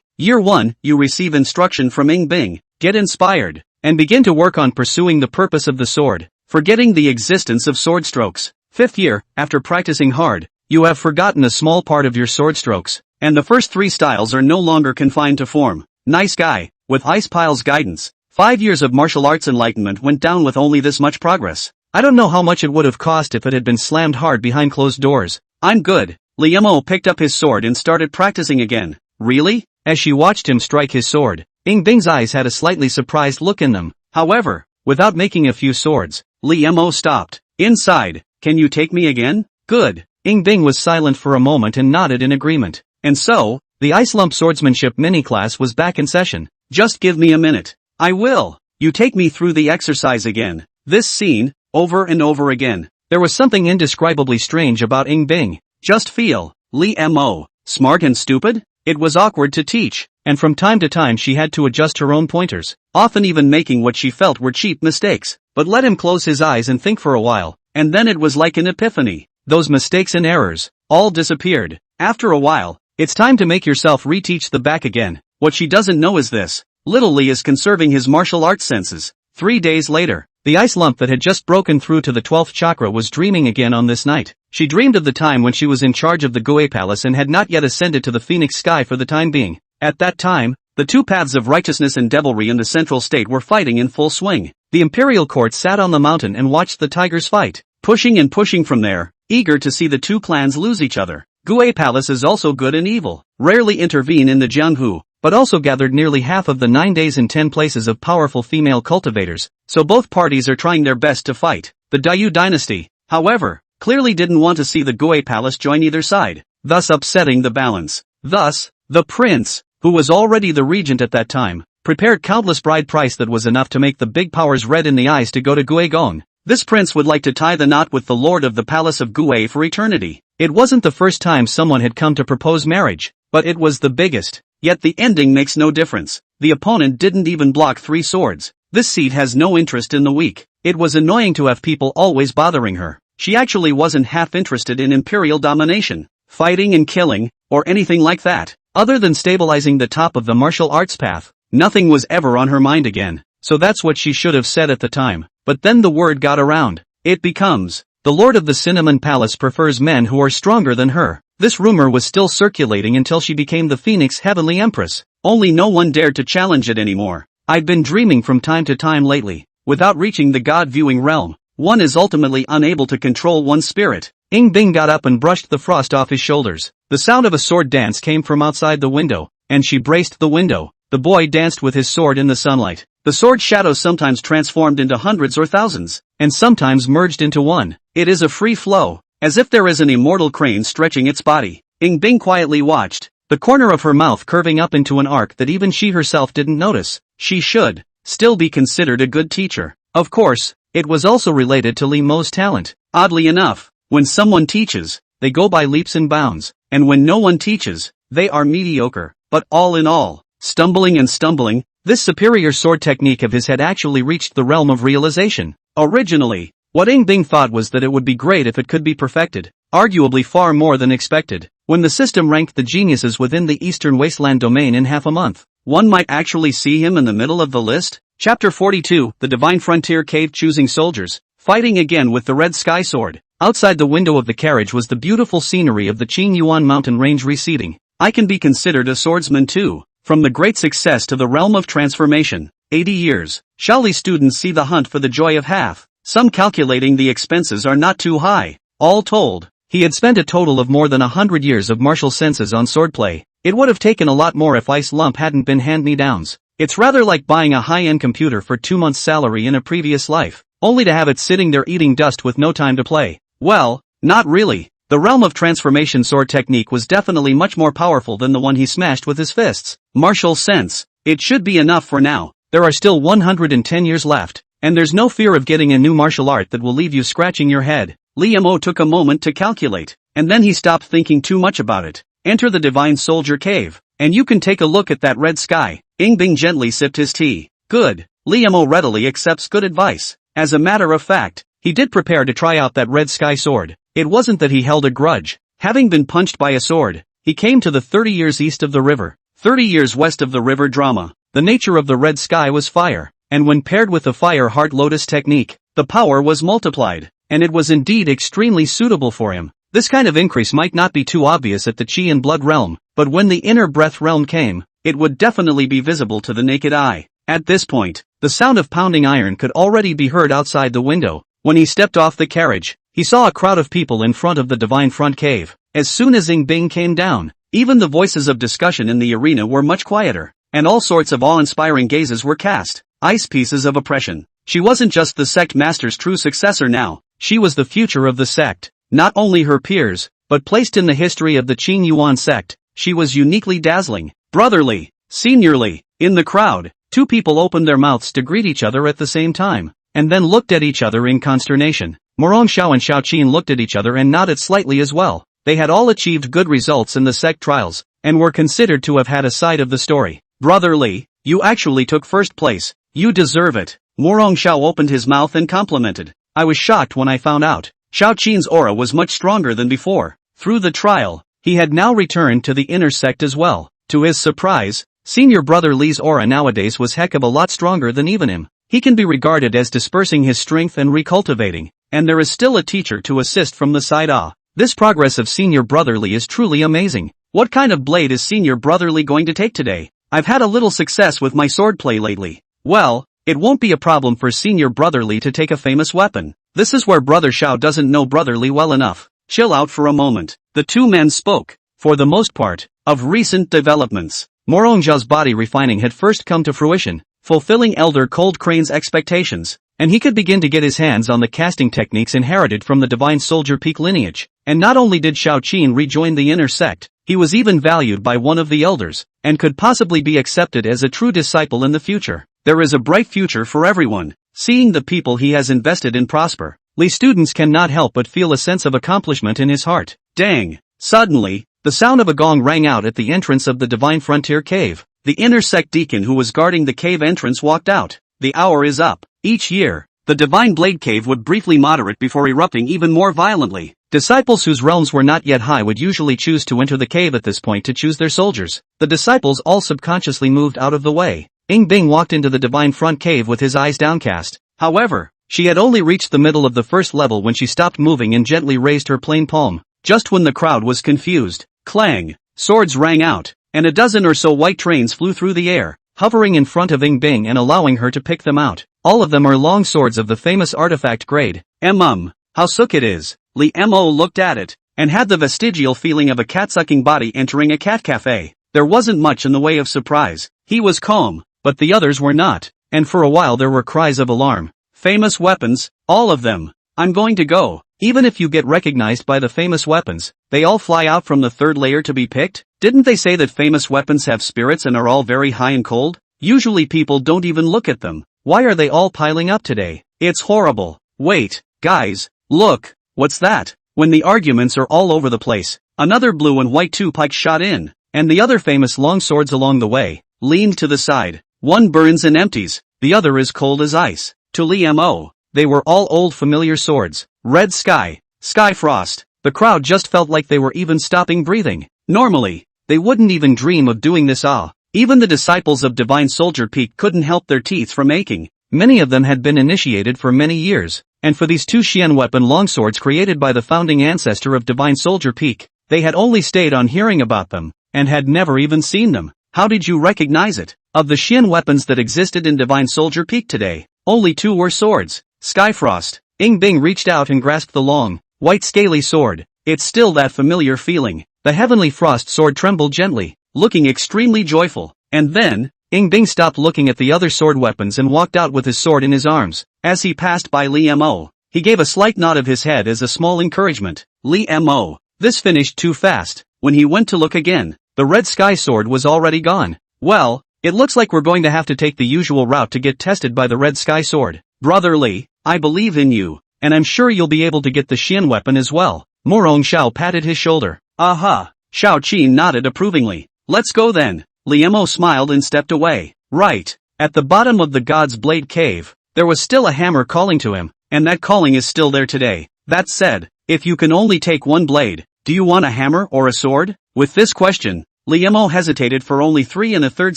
Year 1, you receive instruction from Ying Bing. Get inspired, and begin to work on pursuing the purpose of the sword, forgetting the existence of sword strokes. 5th year, after practicing hard, you have forgotten a small part of your sword strokes, and the first 3 styles are no longer confined to form. Nice guy. With Ice Pile's guidance, 5 years of martial arts enlightenment went down with only this much progress. I don't know how much it would have cost if it had been slammed hard behind closed doors. I'm good. Liamo picked up his sword and started practicing again. Really? As she watched him strike his sword, Ying Bing's eyes had a slightly surprised look in them. However, without making a few swords, Liamo stopped. Inside, can you take me again? Good. Ying Bing was silent for a moment and nodded in agreement. And so, the Ice Lump Swordsmanship mini-class was back in session. Just give me a minute. I will. You take me through the exercise again. this scene, over and over again. There was something indescribably strange about Ing Bing. Just feel, Lee Mo, smart and stupid? It was awkward to teach, and from time to time she had to adjust her own pointers, often even making what she felt were cheap mistakes. But let him close his eyes and think for a while, and then it was like an epiphany. Those mistakes and errors, all disappeared. After a while, it's time to make yourself reteach the back again. What she doesn't know is this. Little Lee is conserving his martial arts senses. 3 days later, the ice lump that had just broken through to the 12th chakra was dreaming again on this night. She dreamed of the time when she was in charge of the Gue Palace and had not yet ascended to the Phoenix Sky for the time being. At that time, the two paths of righteousness and devilry in the central state were fighting in full swing. The imperial court sat on the mountain and watched the tigers fight, pushing and pushing from there, eager to see the two clans lose each other. Gue Palace is also good and evil, rarely intervene in the Jianghu, but also gathered nearly half of the 9 days and 10 places of powerful female cultivators, so both parties are trying their best to fight. The Dayu dynasty, however, clearly didn't want to see the Gue Palace join either side, thus upsetting the balance. Thus, the prince, who was already the regent at that time, prepared countless bride price that was enough to make the big powers red in the eyes to go to Gue Gong. This prince would like to tie the knot with the lord of the palace of Gue for eternity. It wasn't the first time someone had come to propose marriage, but it was the biggest. Yet the ending makes no difference. The opponent didn't even block 3 swords. This seat has no interest in the weak. It was annoying to have people always bothering her. She actually wasn't half interested in imperial domination, fighting and killing, or anything like that. Other than stabilizing the top of the martial arts path, nothing was ever on her mind again. So that's what she should have said at the time. But then the word got around. It becomes, the Lord of the Cinnamon Palace prefers men who are stronger than her. This rumor was still circulating until she became the Phoenix Heavenly Empress. Only no one dared to challenge it anymore. I've been dreaming from time to time lately. Without reaching the God-viewing realm, one is ultimately unable to control one's spirit. Ing Bing got up and brushed the frost off his shoulders. The sound of a sword dance came from outside the window, and she braced the window. The boy danced with his sword in the sunlight. The sword shadows sometimes transformed into hundreds or thousands, and sometimes merged into one. It is a free flow, as if there is an immortal crane stretching its body. Ing Bing quietly watched, the corner of her mouth curving up into an arc that even she herself didn't notice. She should still be considered a good teacher. Of course, it was also related to Li Mo's talent. Oddly enough, when someone teaches, they go by leaps and bounds, and when no one teaches, they are mediocre. But all in all, stumbling and stumbling, this superior sword technique of his had actually reached the realm of realization. Originally, what Ing Bing thought was that it would be great if it could be perfected, arguably far more than expected. When the system ranked the geniuses within the Eastern Wasteland domain in half a month, one might actually see him in the middle of the list. Chapter 42, The Divine Frontier Cave Choosing Soldiers, fighting again with the Red Sky Sword. Outside the window of the carriage was the beautiful scenery of the Qingyuan mountain range receding. I can be considered a swordsman too. From the great success to the realm of transformation, 80 years, Shaoli students see the hunt for the joy of half. Some calculating the expenses are not too high. All told, he had spent a total of more than 100 years of martial senses on swordplay. It would have taken a lot more if Ice Lump hadn't been hand-me-downs. It's rather like buying a high-end computer for 2 months' salary in a previous life, only to have it sitting there eating dust with no time to play. Well, not really. The realm of transformation sword technique was definitely much more powerful than the one he smashed with his fists. Martial sense. It should be enough for now. There are still 110 years left, and there's no fear of getting a new martial art that will leave you scratching your head. Li Mo took a moment to calculate, and then he stopped thinking too much about it. Enter the Divine Soldier Cave, and you can take a look at that red sky. Ing Bing gently sipped his tea. Good. Li Mo readily accepts good advice. As a matter of fact, he did prepare to try out that red sky sword. It wasn't that he held a grudge. Having been punched by a sword, he came to the 30 years east of the river, 30 years west of the river drama. The nature of the red sky was fire, and when paired with the fire heart lotus technique, the power was multiplied, and it was indeed extremely suitable for him. This kind of increase might not be too obvious at the chi and blood realm, but when the inner breath realm came, it would definitely be visible to the naked eye. At this point, the sound of pounding iron could already be heard outside the window. When he stepped off the carriage, he saw a crowd of people in front of the Divine Front Cave. As soon as Ing Bing came down, even the voices of discussion in the arena were much quieter, and all sorts of awe-inspiring gazes were cast. Ice pieces of oppression. She wasn't just the sect master's true successor now, she was the future of the sect. Not only her peers, but placed in the history of the Qin Yuan sect, she was uniquely dazzling, brotherly, seniorly. In the crowd, two people opened their mouths to greet each other at the same time. and then looked at each other in consternation. Morong Xiao and Xiao Qin looked at each other and nodded slightly as well. They had all achieved good results in the sect trials, and were considered to have had a side of the story. Brother Li, you actually took first place. You deserve it. Morong Xiao opened his mouth and complimented. I was shocked when I found out. Xiao Qin's aura was much stronger than before. Through the trial, he had now returned to the inner sect as well. To his surprise, senior brother Li's aura nowadays was heck of a lot stronger than even him. He can be regarded as dispersing his strength and recultivating, and there is still a teacher to assist from the side. This progress of senior brother Li is truly amazing. What kind of blade is senior brother Li going to take today? I've had a little success with my swordplay lately. Well, it won't be a problem for senior brother Li to take a famous weapon. This is where brother Xiao doesn't know brother Li well enough. Chill out for a moment. The two men spoke, for the most part, of recent developments. Morong Xiao's body refining had first come to fruition, fulfilling Elder Cold Crane's expectations, and he could begin to get his hands on the casting techniques inherited from the Divine Soldier Peak lineage. And not only did Xiao Qin rejoin the inner sect, he was even valued by one of the elders, and could possibly be accepted as a true disciple in the future. There is a bright future for everyone. Seeing the people he has invested in prosper, Li students cannot help but feel a sense of accomplishment in his heart. Dang! Suddenly, the sound of a gong rang out at the entrance of the Divine Frontier Cave. The inner sect deacon who was guarding the cave entrance walked out. The hour is up. Each year, the Divine Blade Cave would briefly moderate before erupting even more violently. Disciples whose realms were not yet high would usually choose to enter the cave at this point to choose their soldiers. The disciples all subconsciously moved out of the way. Ying Bing walked into the Divine Front Cave with his eyes downcast. However, she had only reached the middle of the first level when she stopped moving and gently raised her plain palm. Just when the crowd was confused, clang, swords rang out, and a dozen or so white trains flew through the air, hovering in front of Ying Bing and allowing her to pick them out. All of them are long swords of the famous artifact grade. How sook it is. Li Mo looked at it, and had the vestigial feeling of a cat-sucking body entering a cat cafe. There wasn't much in the way of surprise. He was calm, but the others were not, and for a while there were cries of alarm. Famous weapons, all of them. I'm going to go. Even if you get recognized by the famous weapons, they all fly out from the third layer to be picked? Didn't they say that famous weapons have spirits and are all very high and cold? Usually people don't even look at them. Why are they all piling up today? It's horrible. Wait, guys, look, what's that? When the arguments are all over the place, another blue and white two pikes shot in, and the other famous long swords along the way leaned to the side. One burns and empties, the other is cold as ice. To Li Mo, they were all old familiar swords. Red Sky, Sky Frost. The crowd just felt like they were even stopping breathing. Normally, they wouldn't even dream of doing this. Even the disciples of Divine Soldier Peak couldn't help their teeth from aching. Many of them had been initiated for many years, and for these two Xian weapon longswords created by the founding ancestor of Divine Soldier Peak, they had only stayed on hearing about them, and had never even seen them. How did you recognize it? Of the Xian weapons that existed in Divine Soldier Peak today, only two were swords. Skyfrost. Ying Bing reached out and grasped the long, white scaly sword. It's still that familiar feeling. The heavenly frost sword trembled gently, looking extremely joyful. And then, Ying Bing stopped looking at the other sword weapons and walked out with his sword in his arms. As he passed by Li Mo, he gave a slight nod of his head as a small encouragement. Li Mo. This finished too fast. When he went to look again, the red sky sword was already gone. Well, it looks like we're going to have to take the usual route to get tested by the red sky sword. Brother Li, I believe in you, and I'm sure you'll be able to get the Xian weapon as well. Morong Xiao patted his shoulder. Aha! Xiao Qin nodded approvingly. Let's go then. Li Mo smiled and stepped away. Right. At the bottom of the God's Blade Cave, there was still a hammer calling to him, and that calling is still there today. That said, if you can only take one blade, do you want a hammer or a sword? With this question, Li Mo hesitated for only 3 1/3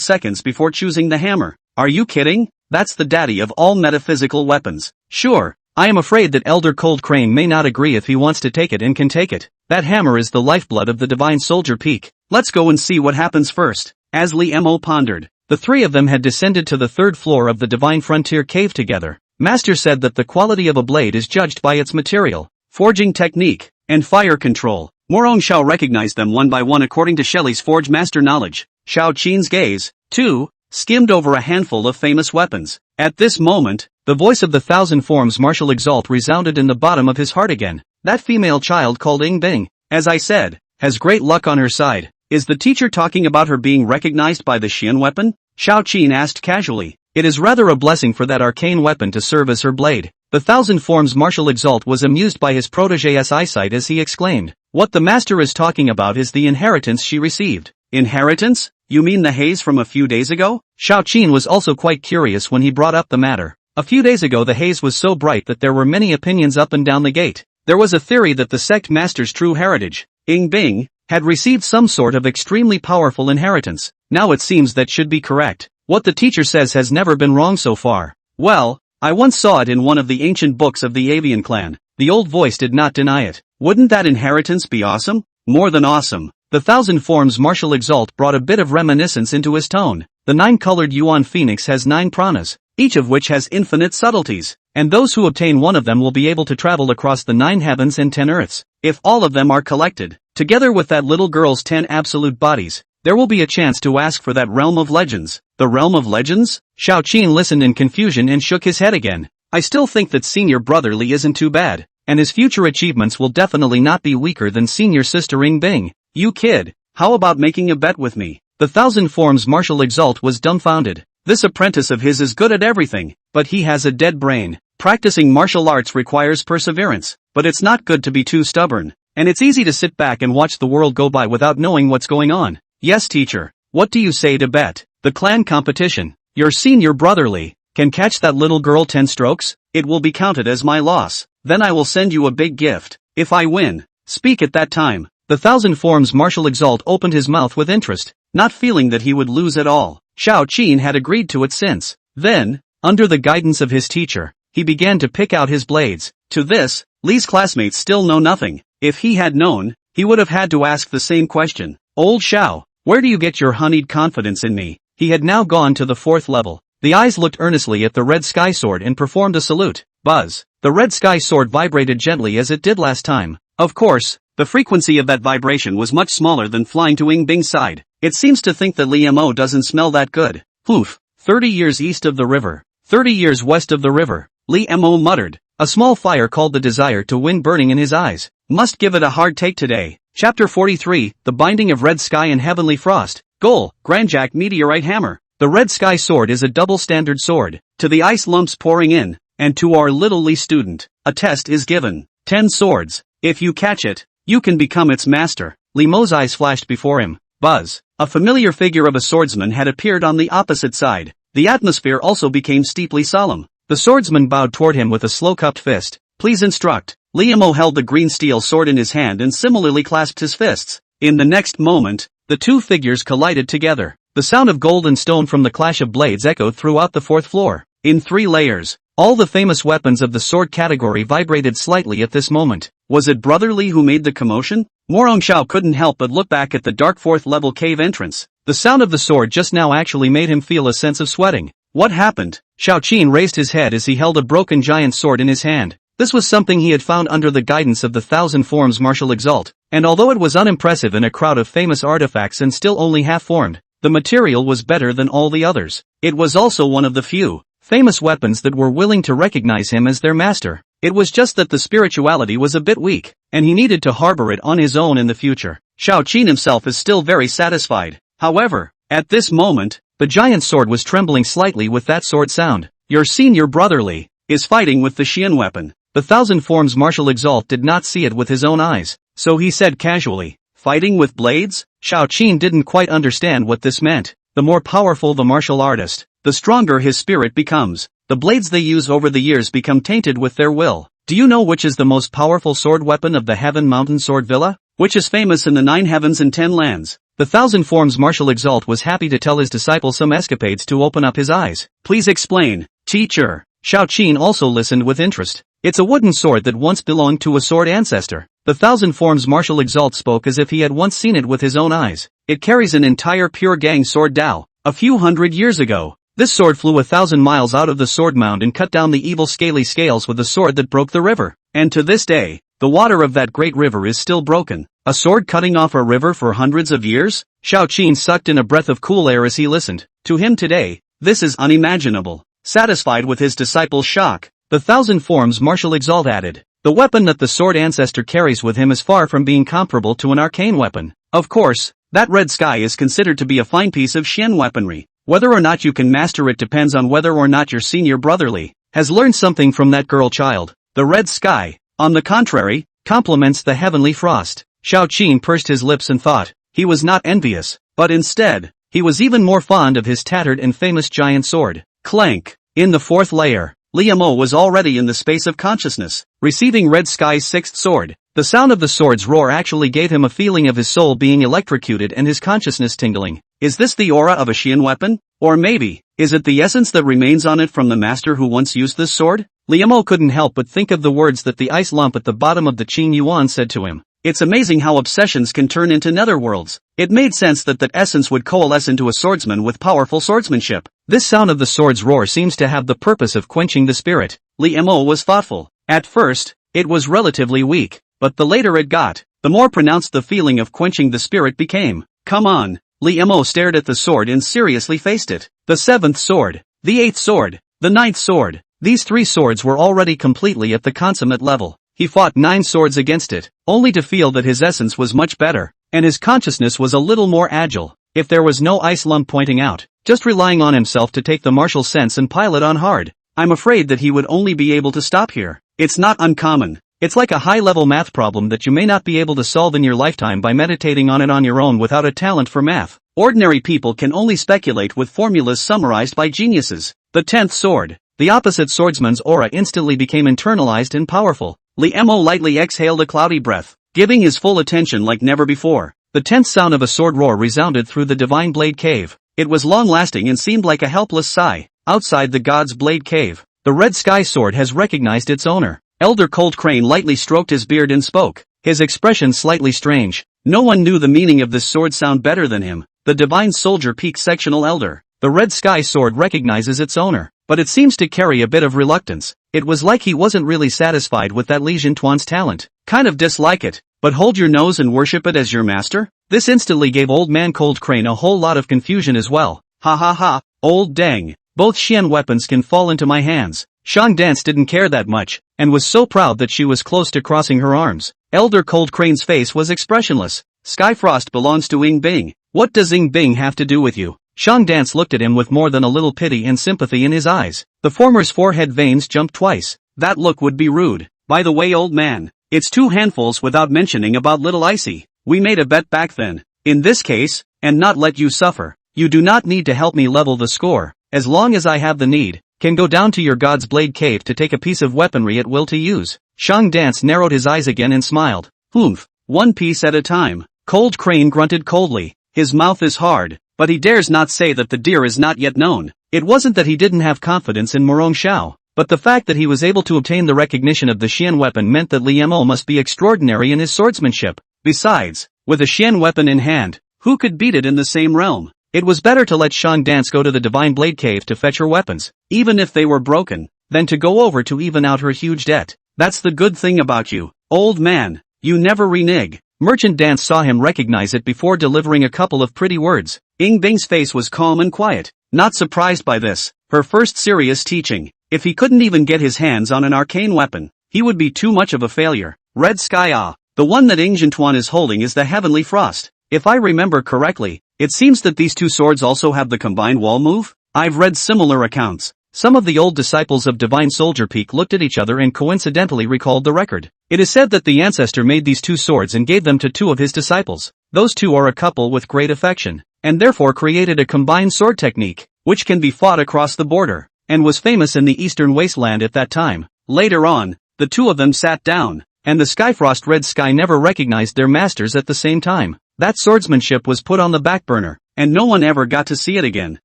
seconds before choosing the hammer. Are you kidding? That's the daddy of all metaphysical weapons. Sure, I am afraid that Elder Cold Crane may not agree if he wants to take it and can take it. That hammer is the lifeblood of the Divine Soldier Peak. Let's go and see what happens first. As Li Mo pondered, the three of them had descended to the 3rd floor of the Divine Frontier Cave together. Master said that the quality of a blade is judged by its material, forging technique, and fire control. Morong Xiao recognized them one by one according to Shelley's Forge Master knowledge. Xiao Qin's gaze, too, skimmed over a handful of famous weapons. At this moment, the voice of the Thousand Forms Martial Exalt resounded in the bottom of his heart again. That female child called Ying Bing, as I said, has great luck on her side. Is the teacher talking about her being recognized by the Xian weapon? Xiao Qin asked casually. It is rather a blessing for that arcane weapon to serve as her blade. The Thousand Forms martial exalt was amused by his protégé's eyesight as he exclaimed, "What the master is talking about is the inheritance she received." Inheritance? You mean the haze from a few days ago? Xiao Qin was also quite curious when he brought up the matter. A few days ago the haze was so bright that there were many opinions up and down the gate. There was a theory that the sect master's true heritage, Ying Bing, had received some sort of extremely powerful inheritance. Now it seems that should be correct. What the teacher says has never been wrong so far. Well, I once saw it in one of the ancient books of the Avian clan. The old voice did not deny it. Wouldn't that inheritance be awesome? More than awesome. The Thousand Forms martial exalt brought a bit of reminiscence into his tone. The 9-colored Yuan Phoenix has 9 pranas, each of which has infinite subtleties, and those who obtain one of them will be able to travel across the 9 heavens and 10 earths. If all of them are collected, together with that little girl's 10 absolute bodies, there will be a chance to ask for that realm of legends. The realm of legends? Xiao Qin listened in confusion and shook his head again. I still think that senior brother Li isn't too bad, and his future achievements will definitely not be weaker than senior sister Ying Bing. You kid, how about making a bet with me? The Thousand Forms martial exalt was dumbfounded. This apprentice of his is good at everything, but he has a dead brain. Practicing martial arts requires perseverance, but it's not good to be too stubborn, and it's easy to sit back and watch the world go by without knowing what's going on. Yes, teacher. What do you say to bet? The clan competition. Your senior brother Li can catch that little girl 10 strokes? It will be counted as my loss. Then I will send you a big gift. If I win, speak at that time. The Thousand Forms martial exalt opened his mouth with interest, not feeling that he would lose at all. Xiao Qin had agreed to it since. Then, under the guidance of his teacher, he began to pick out his blades. To this, Li's classmates still know nothing. If he had known, he would have had to ask the same question. Old Xiao, where do you get your honeyed confidence in me? He had now gone to the 4th level. The eyes looked earnestly at the red sky sword and performed a salute. Buzz. The red sky sword vibrated gently as it did last time. Of course, the frequency of that vibration was much smaller than flying to Ying Bing's side. It seems to think that Li Mo doesn't smell that good. Poof. 30 years east of the river. 30 years west of the river. Li Mo muttered. A small fire called the desire to win burning in his eyes. Must give it a hard take today. Chapter 43, The Binding of Red Sky and Heavenly Frost. Goal, Grandjack Meteorite Hammer. The Red Sky Sword is a double standard sword. To the ice lumps pouring in, and to our little Li student, a test is given. 10 swords. If you catch it, you can become its master. Li Mo's eyes flashed before him. Buzz. A familiar figure of a swordsman had appeared on the opposite side. The atmosphere also became steeply solemn. The swordsman bowed toward him with a slow-cupped fist. Please instruct. Li Mo held the green steel sword in his hand and similarly clasped his fists. In the next moment, the two figures collided together. The sound of gold and stone from the clash of blades echoed throughout the 4th floor. In 3 layers, all the famous weapons of the sword category vibrated slightly at this moment. Was it Brother Li who made the commotion? Morong Xiao couldn't help but look back at the dark 4th level cave entrance. The sound of the sword just now actually made him feel a sense of sweating. What happened? Xiao Qin raised his head as he held a broken giant sword in his hand. This was something he had found under the guidance of the Thousand Forms martial exalt, and although it was unimpressive in a crowd of famous artifacts and still only half-formed, the material was better than all the others. It was also one of the few famous weapons that were willing to recognize him as their master. It was just that the spirituality was a bit weak, and he needed to harbor it on his own in the future. Xiao Qin himself is still very satisfied. However, at this moment, the giant sword was trembling slightly with that sword sound. Your senior brother Li is fighting with the Xian weapon. The Thousand Forms martial exalt did not see it with his own eyes, so he said casually, fighting with blades? Xiao Qin didn't quite understand what this meant. The more powerful the martial artist, the stronger his spirit becomes. The blades they use over the years become tainted with their will. Do you know which is the most powerful sword weapon of the Heaven Mountain Sword Villa? Which is famous in the 9 heavens and 10 lands? The Thousand Forms martial exalt was happy to tell his disciple some escapades to open up his eyes. Please explain, teacher. Xiao Qin also listened with interest. It's a wooden sword that once belonged to a sword ancestor. The Thousand Forms martial exalt spoke as if he had once seen it with his own eyes. It carries an entire pure gang sword Dao. A few hundred years ago, this sword flew 1,000 miles out of the sword mound and cut down the evil scaly scales with a sword that broke the river. And to this day, the water of that great river is still broken. A sword cutting off a river for hundreds of years? Xiao Qin sucked in a breath of cool air as he listened. To him today, this is unimaginable. Satisfied with his disciple's shock, the Thousand Forms martial exalt added, the weapon that the sword ancestor carries with him is far from being comparable to an arcane weapon. Of course, that red sky is considered to be a fine piece of Xian weaponry. Whether or not you can master it depends on whether or not your senior brother Lee has learned something from that girl child. The red sky, on the contrary, complements the heavenly frost. Xiao Qin pursed his lips and thought. He was not envious, but instead, he was even more fond of his tattered and famous giant sword. Clank. In the fourth layer, Liu Mo was already in the space of consciousness, receiving Red Sky's sixth sword. The sound of the sword's roar actually gave him a feeling of his soul being electrocuted and his consciousness tingling. Is this the aura of a Xian weapon? Or maybe, is it the essence that remains on it from the master who once used this sword? Liu Mo couldn't help but think of the words that the ice lump at the bottom of the Qing Yuan said to him. It's amazing how obsessions can turn into netherworlds. It made sense that essence would coalesce into a swordsman with powerful swordsmanship. This sound of the sword's roar seems to have the purpose of quenching the spirit. Liu Mo was thoughtful. At first, it was relatively weak, but the later it got, the more pronounced the feeling of quenching the spirit became. Come on. Liu Mo stared at the sword and seriously faced it. The seventh sword, the eighth sword, the ninth sword. These three swords were already completely at the consummate level. He fought 9 swords against it, only to feel that his essence was much better, and his consciousness was a little more agile. If there was no ice lump pointing out, just relying on himself to take the martial sense and pile it on hard, I'm afraid that he would only be able to stop here. It's not uncommon. It's like a high-level math problem that you may not be able to solve in your lifetime by meditating on it on your own without a talent for math. Ordinary people can only speculate with formulas summarized by geniuses. The 10th sword. The opposite swordsman's aura instantly became internalized and powerful. Liu Mo lightly exhaled a cloudy breath, giving his full attention like never before. The tense sound of a sword roar resounded through the Divine Blade Cave. It was long-lasting and seemed like a helpless sigh. Outside the God's Blade Cave, the Red Sky Sword has recognized its owner. Elder Cold Crane lightly stroked his beard and spoke, his expression slightly strange. No one knew the meaning of this sword sound better than him. The Divine Soldier Peak Sectional Elder. The Red Sky Sword recognizes its owner, but it seems to carry a bit of reluctance. It was like he wasn't really satisfied with that Li Jintuan's talent. Kind of dislike it, but hold your nose and worship it as your master? This instantly gave Old Man Cold Crane a whole lot of confusion as well. Ha ha ha, old dang. Both Xian weapons can fall into my hands. Shang Dance didn't care that much, and was so proud that she was close to crossing her arms. Elder Cold Crane's face was expressionless. Skyfrost belongs to Ying Bing. What does Ying Bing have to do with you? Shang Dance looked at him with more than a little pity and sympathy in his eyes. The former's forehead veins jumped twice. That look would be rude. By the way, old man, it's 2 handfuls without mentioning about little Icy. We made a bet back then. In this case, and not let you suffer. You do not need to help me level the score. As long as I have the need, can go down to your God's Blade Cave to take a piece of weaponry at will to use. Shang Dance narrowed his eyes again and smiled. Humph, 1 piece at a time. Cold Crane grunted coldly. His mouth is hard, but he dares not say that the deer is not yet known. It wasn't that he didn't have confidence in Morong Xiao, but the fact that he was able to obtain the recognition of the Xian weapon meant that Liu Mo must be extraordinary in his swordsmanship. Besides, with a Xian weapon in hand, who could beat it in the same realm? It was better to let Shang Dance go to the Divine Blade Cave to fetch her weapons, even if they were broken, than to go over to even out her huge debt. That's the good thing about you, old man. You never renege. Merchant Dance saw him recognize it before delivering a couple of pretty words. Ying Bing's face was calm and quiet, not surprised by this, her first serious teaching. If he couldn't even get his hands on an arcane weapon, he would be too much of a failure. Red Sky the one that Ying Jintuan is holding is the Heavenly Frost. If I remember correctly, it seems that these 2 swords also have the combined wall move? I've read similar accounts. Some of the old disciples of Divine Soldier Peak looked at each other and coincidentally recalled the record. It is said that the ancestor made these 2 swords and gave them to 2 of his disciples. Those 2 are a couple with great affection, and therefore created a combined sword technique, which can be fought across the border, and was famous in the eastern wasteland at that time. Later on, the 2 of them sat down, and the Skyfrost Red Sky never recognized their masters at the same time. That swordsmanship was put on the back burner, and no one ever got to see it again.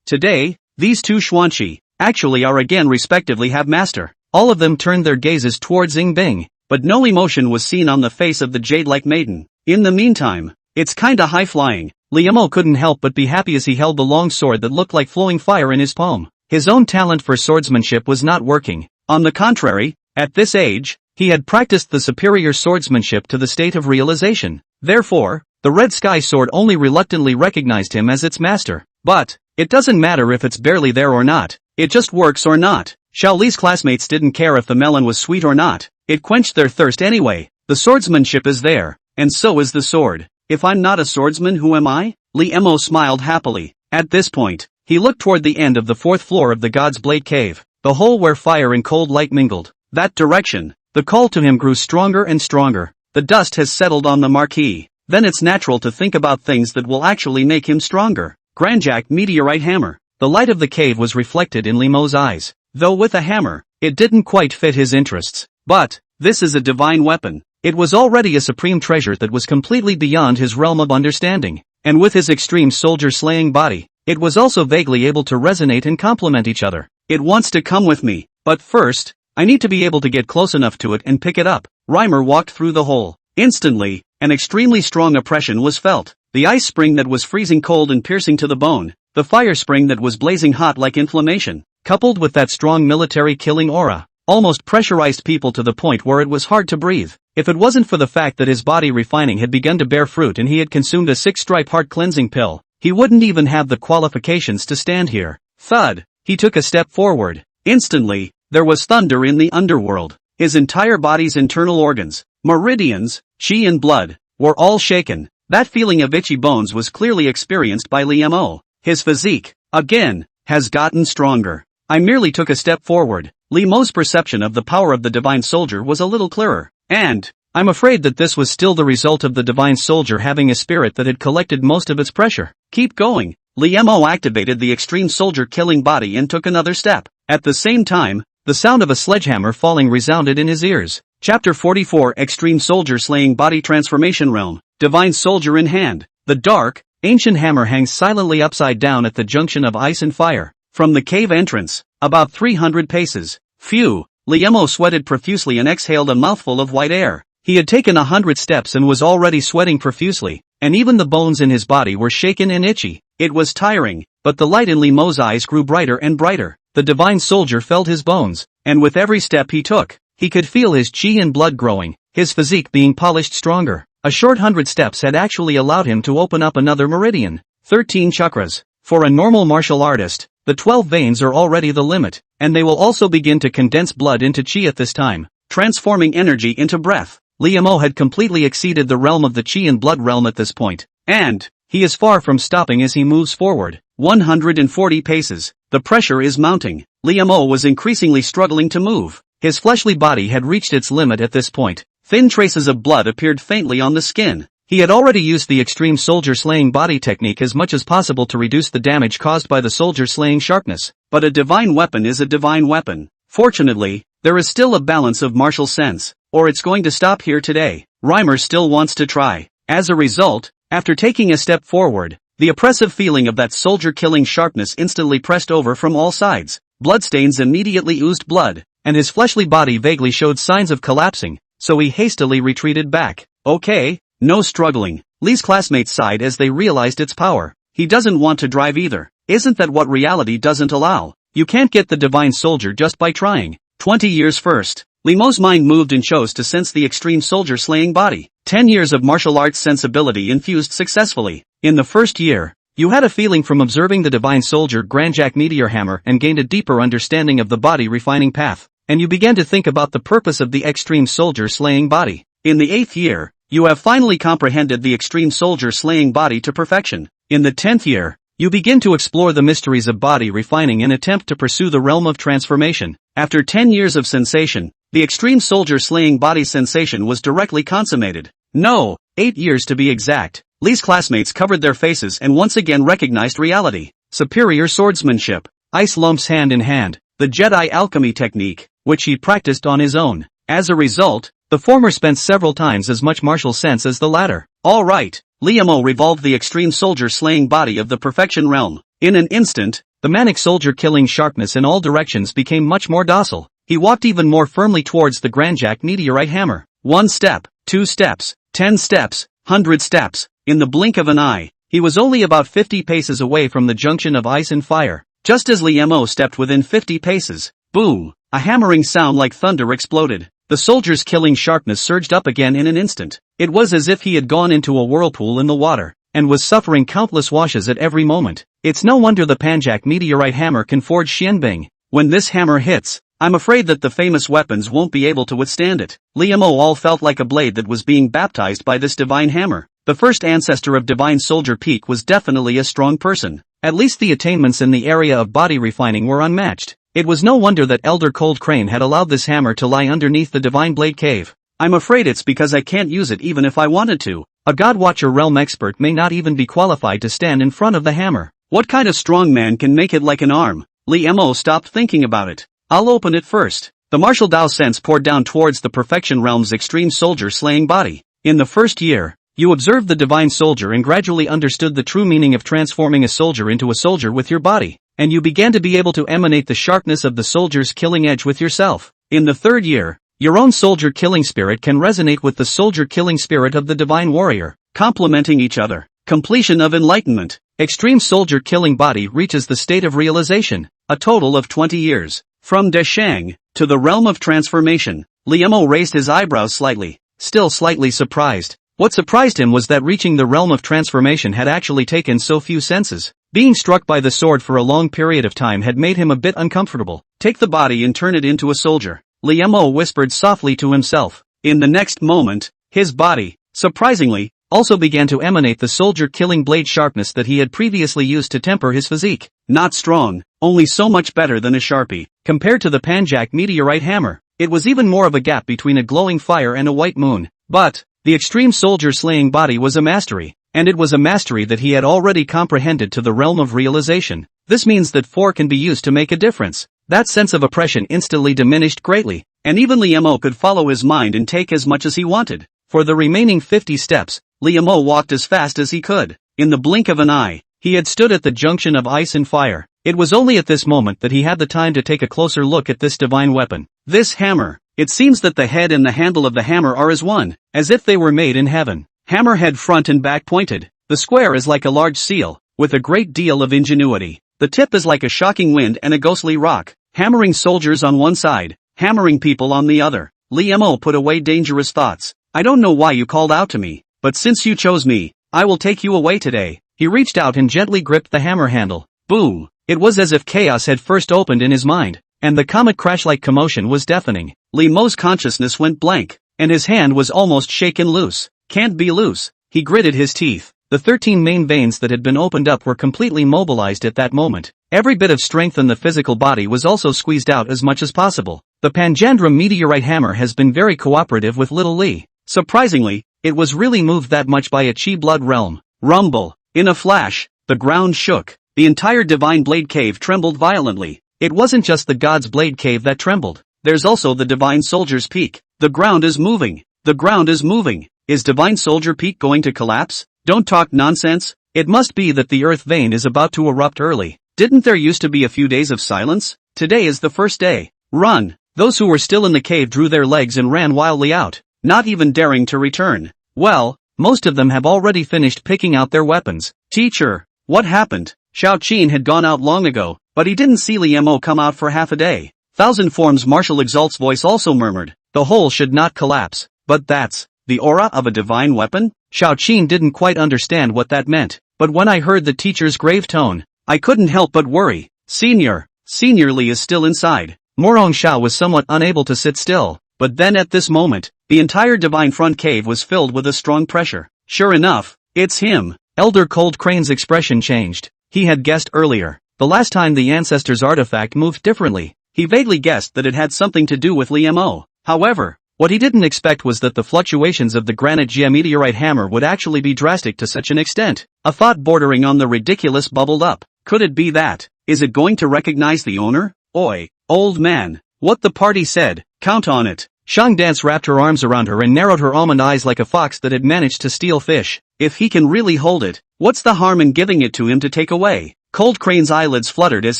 Today, these 2 Xuanqi actually are again respectively have master. All of them turned their gazes towards Ying Bing, but no emotion was seen on the face of the jade-like maiden. In the meantime, it's kinda high-flying. Liu Mo couldn't help but be happy as he held the long sword that looked like flowing fire in his palm. His own talent for swordsmanship was not working. On the contrary, at this age, he had practiced the superior swordsmanship to the state of realization. Therefore, the Red Sky Sword only reluctantly recognized him as its master. But, it doesn't matter if it's barely there or not. It just works or not. Xiao Li's classmates didn't care if the melon was sweet or not. It quenched their thirst anyway. The swordsmanship is there, and so is the sword. If I'm not a swordsman, who am I? Liu Mo smiled happily. At this point, He looked toward the end of the 4th floor of the God's Blade Cave, the hole where fire and cold light mingled. That direction. The call to him grew stronger and stronger. The dust has settled on the marquee. Then it's natural to think about things that will actually make him stronger. Grandjack meteorite hammer. The light of the cave was reflected in Limo's eyes. Though with a hammer, it didn't quite fit his interests. But, this is a divine weapon. It was already a supreme treasure that was completely beyond his realm of understanding. And with his extreme soldier-slaying body, it was also vaguely able to resonate and complement each other. It wants to come with me, but first, I need to be able to get close enough to it and pick it up. Reimer walked through the hole. Instantly, an extremely strong oppression was felt. The ice spring that was freezing cold and piercing to the bone, the fire spring that was blazing hot like inflammation, coupled with that strong military killing aura, almost pressurized people to the point where it was hard to breathe. If it wasn't for the fact that his body refining had begun to bear fruit and he had consumed a 6-stripe heart cleansing pill, he wouldn't even have the qualifications to stand here. Thud! He took a step forward. Instantly, there was thunder in the underworld. His entire body's internal organs, meridians, chi and blood, were all shaken. That feeling of itchy bones was clearly experienced by Limo. His physique, again, has gotten stronger. I merely took a step forward. Limo's perception of the power of the divine soldier was a little clearer. And, I'm afraid that this was still the result of the divine soldier having a spirit that had collected most of its pressure. Keep going. Limo activated the extreme soldier killing body and took another step. At the same time, the sound of a sledgehammer falling resounded in his ears. Chapter 44 Extreme Soldier Slaying Body Transformation Realm. Divine Soldier in Hand. The dark, ancient hammer hangs silently upside down at the junction of ice and fire. From the cave entrance, about 300 paces. Phew! Limo sweated profusely and exhaled a mouthful of white air. He had taken 100 steps and was already sweating profusely, and even the bones in his body were shaken and itchy. It was tiring, but the light in Limo's eyes grew brighter and brighter. The divine soldier felt his bones, and with every step he took, he could feel his chi and blood growing, his physique being polished stronger. A short 100 steps had actually allowed him to open up another meridian. 13 chakras. For a normal martial artist, the 12 veins are already the limit, and they will also begin to condense blood into chi at this time, transforming energy into breath. Limo had completely exceeded the realm of the chi and blood realm at this point, and he is far from stopping as he moves forward. 140 paces. The pressure is mounting. Limo was increasingly struggling to move. His fleshly body had reached its limit at this point. Thin traces of blood appeared faintly on the skin. He had already used the extreme soldier slaying body technique as much as possible to reduce the damage caused by the soldier slaying sharpness. But a divine weapon is a divine weapon. Fortunately, there is still a balance of martial sense, or it's going to stop here today. Reimer still wants to try. As a result, after taking a step forward, the oppressive feeling of that soldier-killing sharpness instantly pressed over from all sides. Bloodstains immediately oozed blood, and his fleshly body vaguely showed signs of collapsing, so he hastily retreated back. Okay, no struggling. Lee's classmates sighed as they realized its power. He doesn't want to drive either. Isn't that what reality doesn't allow? You can't get the divine soldier just by trying. 20 years first. Limo's mind moved and chose to sense the extreme soldier slaying body. 10 years of martial arts sensibility infused successfully. In the first year, you had a feeling from observing the divine soldier Grandjack Meteor Hammer and gained a deeper understanding of the body refining path, and you began to think about the purpose of the extreme soldier slaying body. In the 8th year, you have finally comprehended the extreme soldier slaying body to perfection. In the 10th year, you begin to explore the mysteries of body refining and attempt to pursue the realm of transformation. After 10 years of sensation, the extreme soldier slaying body sensation was directly consummated. No, 8 years to be exact. Lee's classmates covered their faces and once again recognized reality. Superior swordsmanship. Ice lumps hand in hand. The Jedi alchemy technique, which he practiced on his own. As a result, the former spent several times as much martial sense as the latter. Alright, Limo revolved the extreme soldier slaying body of the perfection realm. In an instant, the manic soldier killing sharpness in all directions became much more docile. He walked even more firmly towards the Grandjack meteorite hammer. 1 step, 2 steps, 10 steps, 100 steps. In the blink of an eye, he was only about 50 paces away from the junction of ice and fire. Just as Limo stepped within 50 paces, boom, a hammering sound like thunder exploded. The soldier's killing sharpness surged up again in an instant. It was as if he had gone into a whirlpool in the water, and was suffering countless washes at every moment. It's no wonder the Panjak meteorite hammer can forge Xianbing. When this hammer hits, I'm afraid that the famous weapons won't be able to withstand it. Limo all felt like a blade that was being baptized by this divine hammer. The first ancestor of Divine Soldier Peak was definitely a strong person. At least the attainments in the area of body refining were unmatched. It was no wonder that Elder Cold Crane had allowed this hammer to lie underneath the Divine Blade Cave. I'm afraid it's because I can't use it even if I wanted to. A God-Watcher realm expert may not even be qualified to stand in front of the hammer. What kind of strong man can make it like an arm? Lee Mo stopped thinking about it. I'll open it first. The martial Dao sense poured down towards the Perfection Realm's extreme soldier-slaying body. In the first year, you observed the Divine Soldier and gradually understood the true meaning of transforming a soldier into a soldier with your body, and you began to be able to emanate the sharpness of the soldier's killing edge with yourself. In the third year, your own soldier-killing spirit can resonate with the soldier-killing spirit of the Divine Warrior, complementing each other. Completion of enlightenment. Extreme soldier-killing body reaches the state of realization, a total of 20 years. From Deshang to the realm of transformation, Liemo raised his eyebrows slightly, still slightly surprised. What surprised him was that reaching the realm of transformation had actually taken so few senses. Being struck by the sword for a long period of time had made him a bit uncomfortable. Take the body and turn it into a soldier, Liemo whispered softly to himself. In the next moment, his body, surprisingly, also began to emanate the soldier-killing blade sharpness that he had previously used to temper his physique. Not strong, only so much better than a Sharpie. Compared to the Panjak meteorite hammer, it was even more of a gap between a glowing fire and a white moon. But the extreme soldier-slaying body was a mastery, and it was a mastery that he had already comprehended to the realm of realization. This means that 4 can be used to make a difference. That sense of oppression instantly diminished greatly, and even Liemo could follow his mind and take as much as he wanted. For the remaining 50 steps, Liemo walked as fast as he could. In the blink of an eye, he had stood at the junction of ice and fire. It was only at this moment that he had the time to take a closer look at this divine weapon. This hammer. It seems that the head and the handle of the hammer are as one, as if they were made in heaven. Hammer head front and back pointed. The square is like a large seal, with a great deal of ingenuity. The tip is like a shocking wind and a ghostly rock, hammering soldiers on one side, hammering people on the other. Liemo put away dangerous thoughts. I don't know why you called out to me, but since you chose me, I will take you away today. He reached out and gently gripped the hammer handle. Boom! It was as if chaos had first opened in his mind, and the comet crash-like commotion was deafening. Liemo's consciousness went blank, and his hand was almost shaken loose. Can't be loose. He gritted his teeth. The 13 main veins that had been opened up were completely mobilized at that moment. Every bit of strength in the physical body was also squeezed out as much as possible. The Panjandra meteorite hammer has been very cooperative with little Lee. Surprisingly, it was really moved that much by a Chi blood realm. Rumble. In a flash, the ground shook. The entire Divine Blade Cave trembled violently. It wasn't just the God's Blade Cave that trembled. There's also the Divine Soldier's Peak. The ground is moving. The ground is moving. Is Divine Soldier Peak going to collapse? Don't talk nonsense. It must be that the earth vein is about to erupt early. Didn't there used to be a few days of silence? Today is the first day. Run. Those who were still in the cave drew their legs and ran wildly out, not even daring to return. Well, most of them have already finished picking out their weapons. Teacher, what happened? Xiao Qin had gone out long ago, but he didn't see Liemo come out for half a day. Thousand Forms Martial Exalt's voice also murmured, the whole should not collapse. But that's the aura of a divine weapon? Xiao Qin didn't quite understand what that meant, but when I heard the teacher's grave tone, I couldn't help but worry. Senior Li is still inside. Morong Xiao was somewhat unable to sit still, but then at this moment, the entire divine front cave was filled with a strong pressure. Sure enough, it's him. Elder Cold Crane's expression changed. He had guessed earlier, the last time the ancestor's artifact moved differently. He vaguely guessed that it had something to do with Liemo. However, what he didn't expect was that the fluctuations of the granite geometeorite hammer would actually be drastic to such an extent. A thought bordering on the ridiculous bubbled up. Could it be that? Is it going to recognize the owner? Oi, old man. What the party said, count on it. Shang Dance wrapped her arms around her and narrowed her almond eyes like a fox that had managed to steal fish. If he can really hold it, what's the harm in giving it to him to take away? Cold Crane's eyelids fluttered as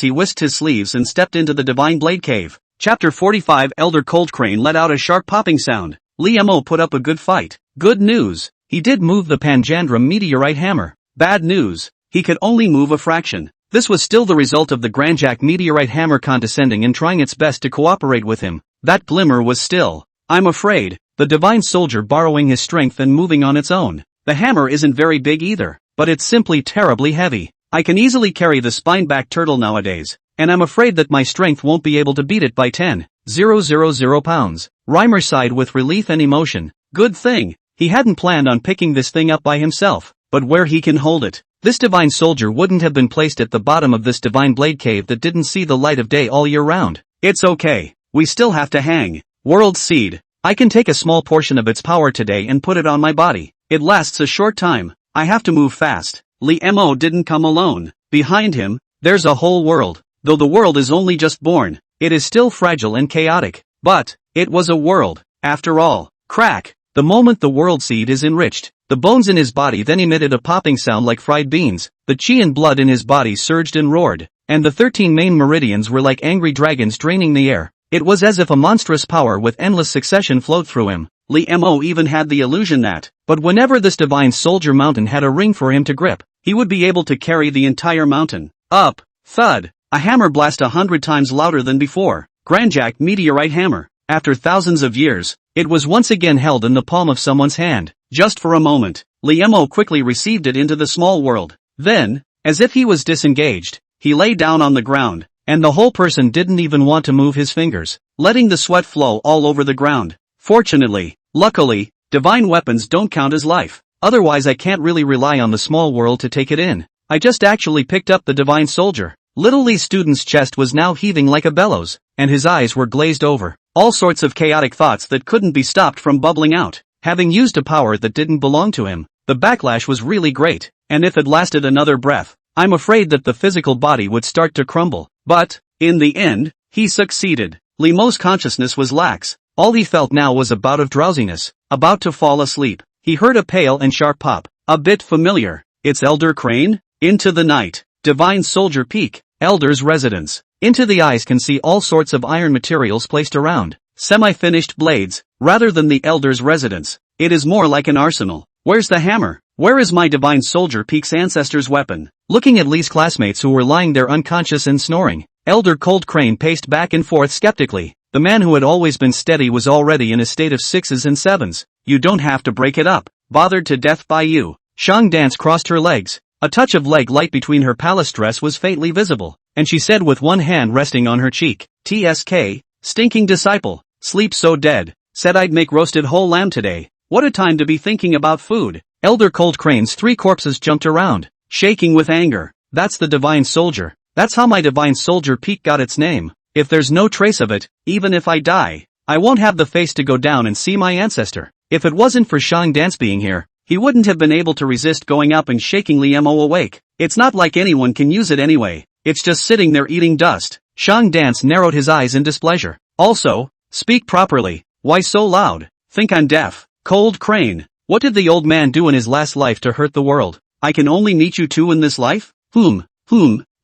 he whisked his sleeves and stepped into the Divine Blade Cave. Chapter 45. Elder Cold Crane let out a sharp popping sound. Liemo put up a good fight. Good news. He did move the Panjandra meteorite hammer. Bad news. He could only move a fraction. This was still the result of the Granjak meteorite hammer condescending and trying its best to cooperate with him. That glimmer was still, I'm afraid, the divine soldier borrowing his strength and moving on its own. The hammer isn't very big either, but it's simply terribly heavy. I can easily carry the spine-back turtle nowadays, and I'm afraid that my strength won't be able to beat it by 10,000 pounds. Reimer sighed with relief and emotion. Good thing, He hadn't planned on picking this thing up by himself, but where he can hold it. This divine soldier wouldn't have been placed at the bottom of this divine blade cave that didn't see the light of day all year round. It's okay. We still have to hang. World Seed. I can take a small portion of its power today and put it on my body. It lasts a short time. I have to move fast. Lee Mo didn't come alone. Behind him, there's a whole world. Though the world is only just born, it is still fragile and chaotic. But, it was a world, after all. Crack. The moment the world seed is enriched, the bones in his body then emitted a popping sound like fried beans, the chi and blood in his body surged and roared, and the 13 main meridians were like angry dragons draining the air. It was as if a monstrous power with endless succession flowed through him. Lee Mo even had the illusion that, but whenever this divine soldier mountain had a ring for him to grip, he would be able to carry the entire mountain. Up. Thud. A hammer blast 100 times louder than before. Grandjack meteorite hammer. After thousands of years, it was once again held in the palm of someone's hand. Just for a moment, Lee Mo quickly received it into the small world. Then, as if he was disengaged, he lay down on the ground, and the whole person didn't even want to move his fingers, letting the sweat flow all over the ground. Fortunately, luckily, divine weapons don't count as life. Otherwise I can't really rely on the small world to take it in. I just actually picked up the divine soldier. Little Lee student's chest was now heaving like a bellows, and his eyes were glazed over. All sorts of chaotic thoughts that couldn't be stopped from bubbling out. Having used a power that didn't belong to him, the backlash was really great, and if it lasted another breath, I'm afraid that the physical body would start to crumble. But, in the end, he succeeded. Lee Mo's consciousness was lax. All he felt now was a bout of drowsiness, about to fall asleep. He heard a pale and sharp pop, a bit familiar. It's Elder Crane? Into the night. Divine Soldier Peak. Elder's residence. Into the eyes can see all sorts of iron materials placed around. Semi-finished blades, rather than the Elder's residence. It is more like an arsenal. Where's the hammer? Where is my Divine Soldier Peak's ancestor's weapon? Looking at Lee's classmates who were lying there unconscious and snoring, Elder Cold Crane paced back and forth skeptically. The man who had always been steady was already in a state of 6s and 7s. You don't have to break it up. Bothered to death by you. Shang Dance crossed her legs. A touch of leg light between her palace dress was faintly visible, and she said with one hand resting on her cheek, TSK, stinking disciple, sleep so dead, said I'd make roasted whole lamb today. What a time to be thinking about food. Elder Cold Crane's 3 corpses jumped around, shaking with anger. That's the Divine Soldier. That's how my Divine Soldier Peak got its name. If there's no trace of it, even if I die, I won't have the face to go down and see my ancestor. If it wasn't for Shang Dance being here, he wouldn't have been able to resist going up and shaking Lee Mo awake. It's not like anyone can use it anyway. It's just sitting there eating dust. Shang Dance narrowed his eyes in displeasure. Also, speak properly. Why so loud? Think I'm deaf. Cold Crane. What did the old man do in his last life to hurt the world? I can only meet you two in this life?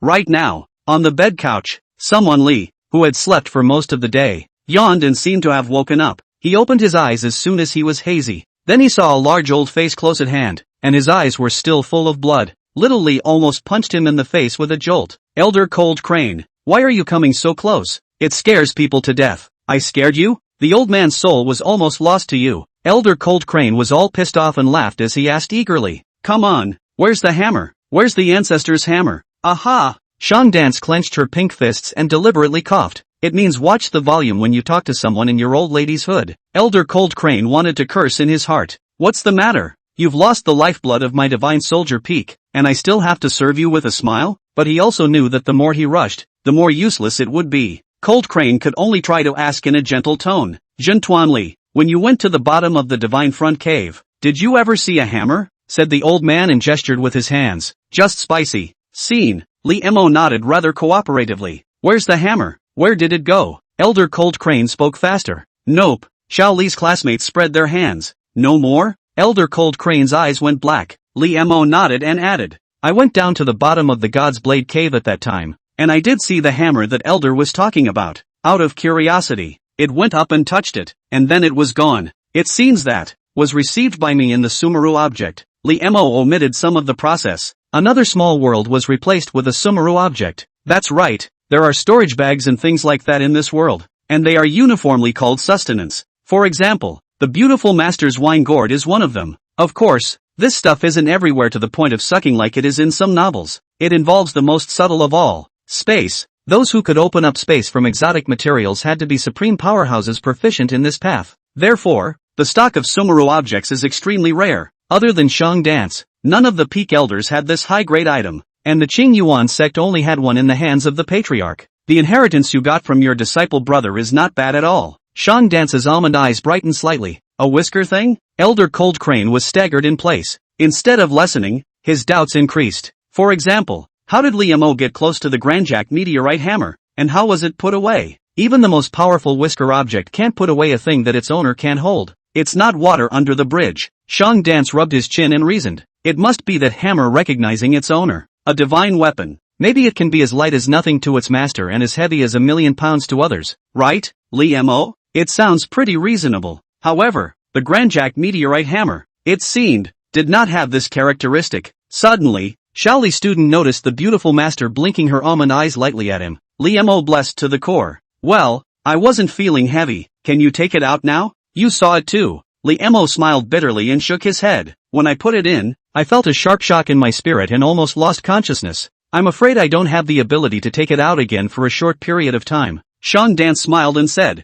Right now. On the bed couch, someone Lee, who had slept for most of the day, yawned and seemed to have woken up. He opened his eyes as soon as he was hazy. Then he saw a large old face close at hand, and his eyes were still full of blood. Little Lee almost punched him in the face with a jolt. Elder Cold Crane, why are you coming so close? It scares people to death. I scared you? The old man's soul was almost lost to you. Elder Cold Crane was all pissed off and laughed as he asked eagerly. Come on, where's the hammer? Where's the ancestor's hammer? Aha! Shang Dance clenched her pink fists and deliberately coughed. It means watch the volume when you talk to someone in your old lady's hood. Elder Cold Crane wanted to curse in his heart. What's the matter? You've lost the lifeblood of my Divine Soldier Peak, and I still have to serve you with a smile? But he also knew that the more he rushed, the more useless it would be. Cold Crane could only try to ask in a gentle tone. Jintuan Li, when you went to the bottom of the Divine Front Cave, did you ever see a hammer? Said the old man and gestured with his hands. Just spicy. Seen. Lee Mo nodded rather cooperatively. Where's the hammer? Where did it go? Elder Cold Crane spoke faster. Nope. Xiao Li's classmates spread their hands. No more? Elder Cold Crane's eyes went black. Lee Mo nodded and added. I went down to the bottom of the God's Blade Cave at that time, and I did see the hammer that Elder was talking about. Out of curiosity, it went up and touched it, and then it was gone. It seems that was received by me in the Sumeru object. Lee Mo omitted some of the process. Another small world was replaced with a Sumeru object. That's right. There are storage bags and things like that in this world, and they are uniformly called sustenance. For example, the beautiful master's wine gourd is one of them. Of course, this stuff isn't everywhere to the point of sucking like it is in some novels. It involves the most subtle of all, space. Those who could open up space from exotic materials had to be supreme powerhouses proficient in this path. Therefore, The stock of Sumeru objects is extremely rare. Other than Shang Dance, none of the peak elders had this high-grade item, and the Qing Yuan sect only had one in the hands of the patriarch. The inheritance you got from your disciple brother is not bad at all. Shang Dance's almond eyes brightened slightly. A whisker thing? Elder Cold Crane was staggered in place. Instead of lessening, his doubts increased. For example, how did Liamo get close to the Grandjack meteorite hammer, and how was it put away? Even the most powerful whisker object can't put away a thing that its owner can't hold. It's not water under the bridge. Shang Dance rubbed his chin and reasoned. It must be that hammer recognizing its owner. A divine weapon. Maybe it can be as light as nothing to its master and as heavy as 1,000,000 pounds to others, right, Liamo? It sounds pretty reasonable. However, the Grandjack meteorite hammer, it seemed, did not have this characteristic. Suddenly, Shaoli's student noticed the beautiful master blinking her almond eyes lightly at him. Liamo blessed to the core. Well, I wasn't feeling heavy. Can you take it out now? You saw it too. Liamo smiled bitterly and shook his head. When I put it in, I felt a sharp shock in my spirit and almost lost consciousness. I'm afraid I don't have the ability to take it out again for a short period of time. Shang Dance smiled and said,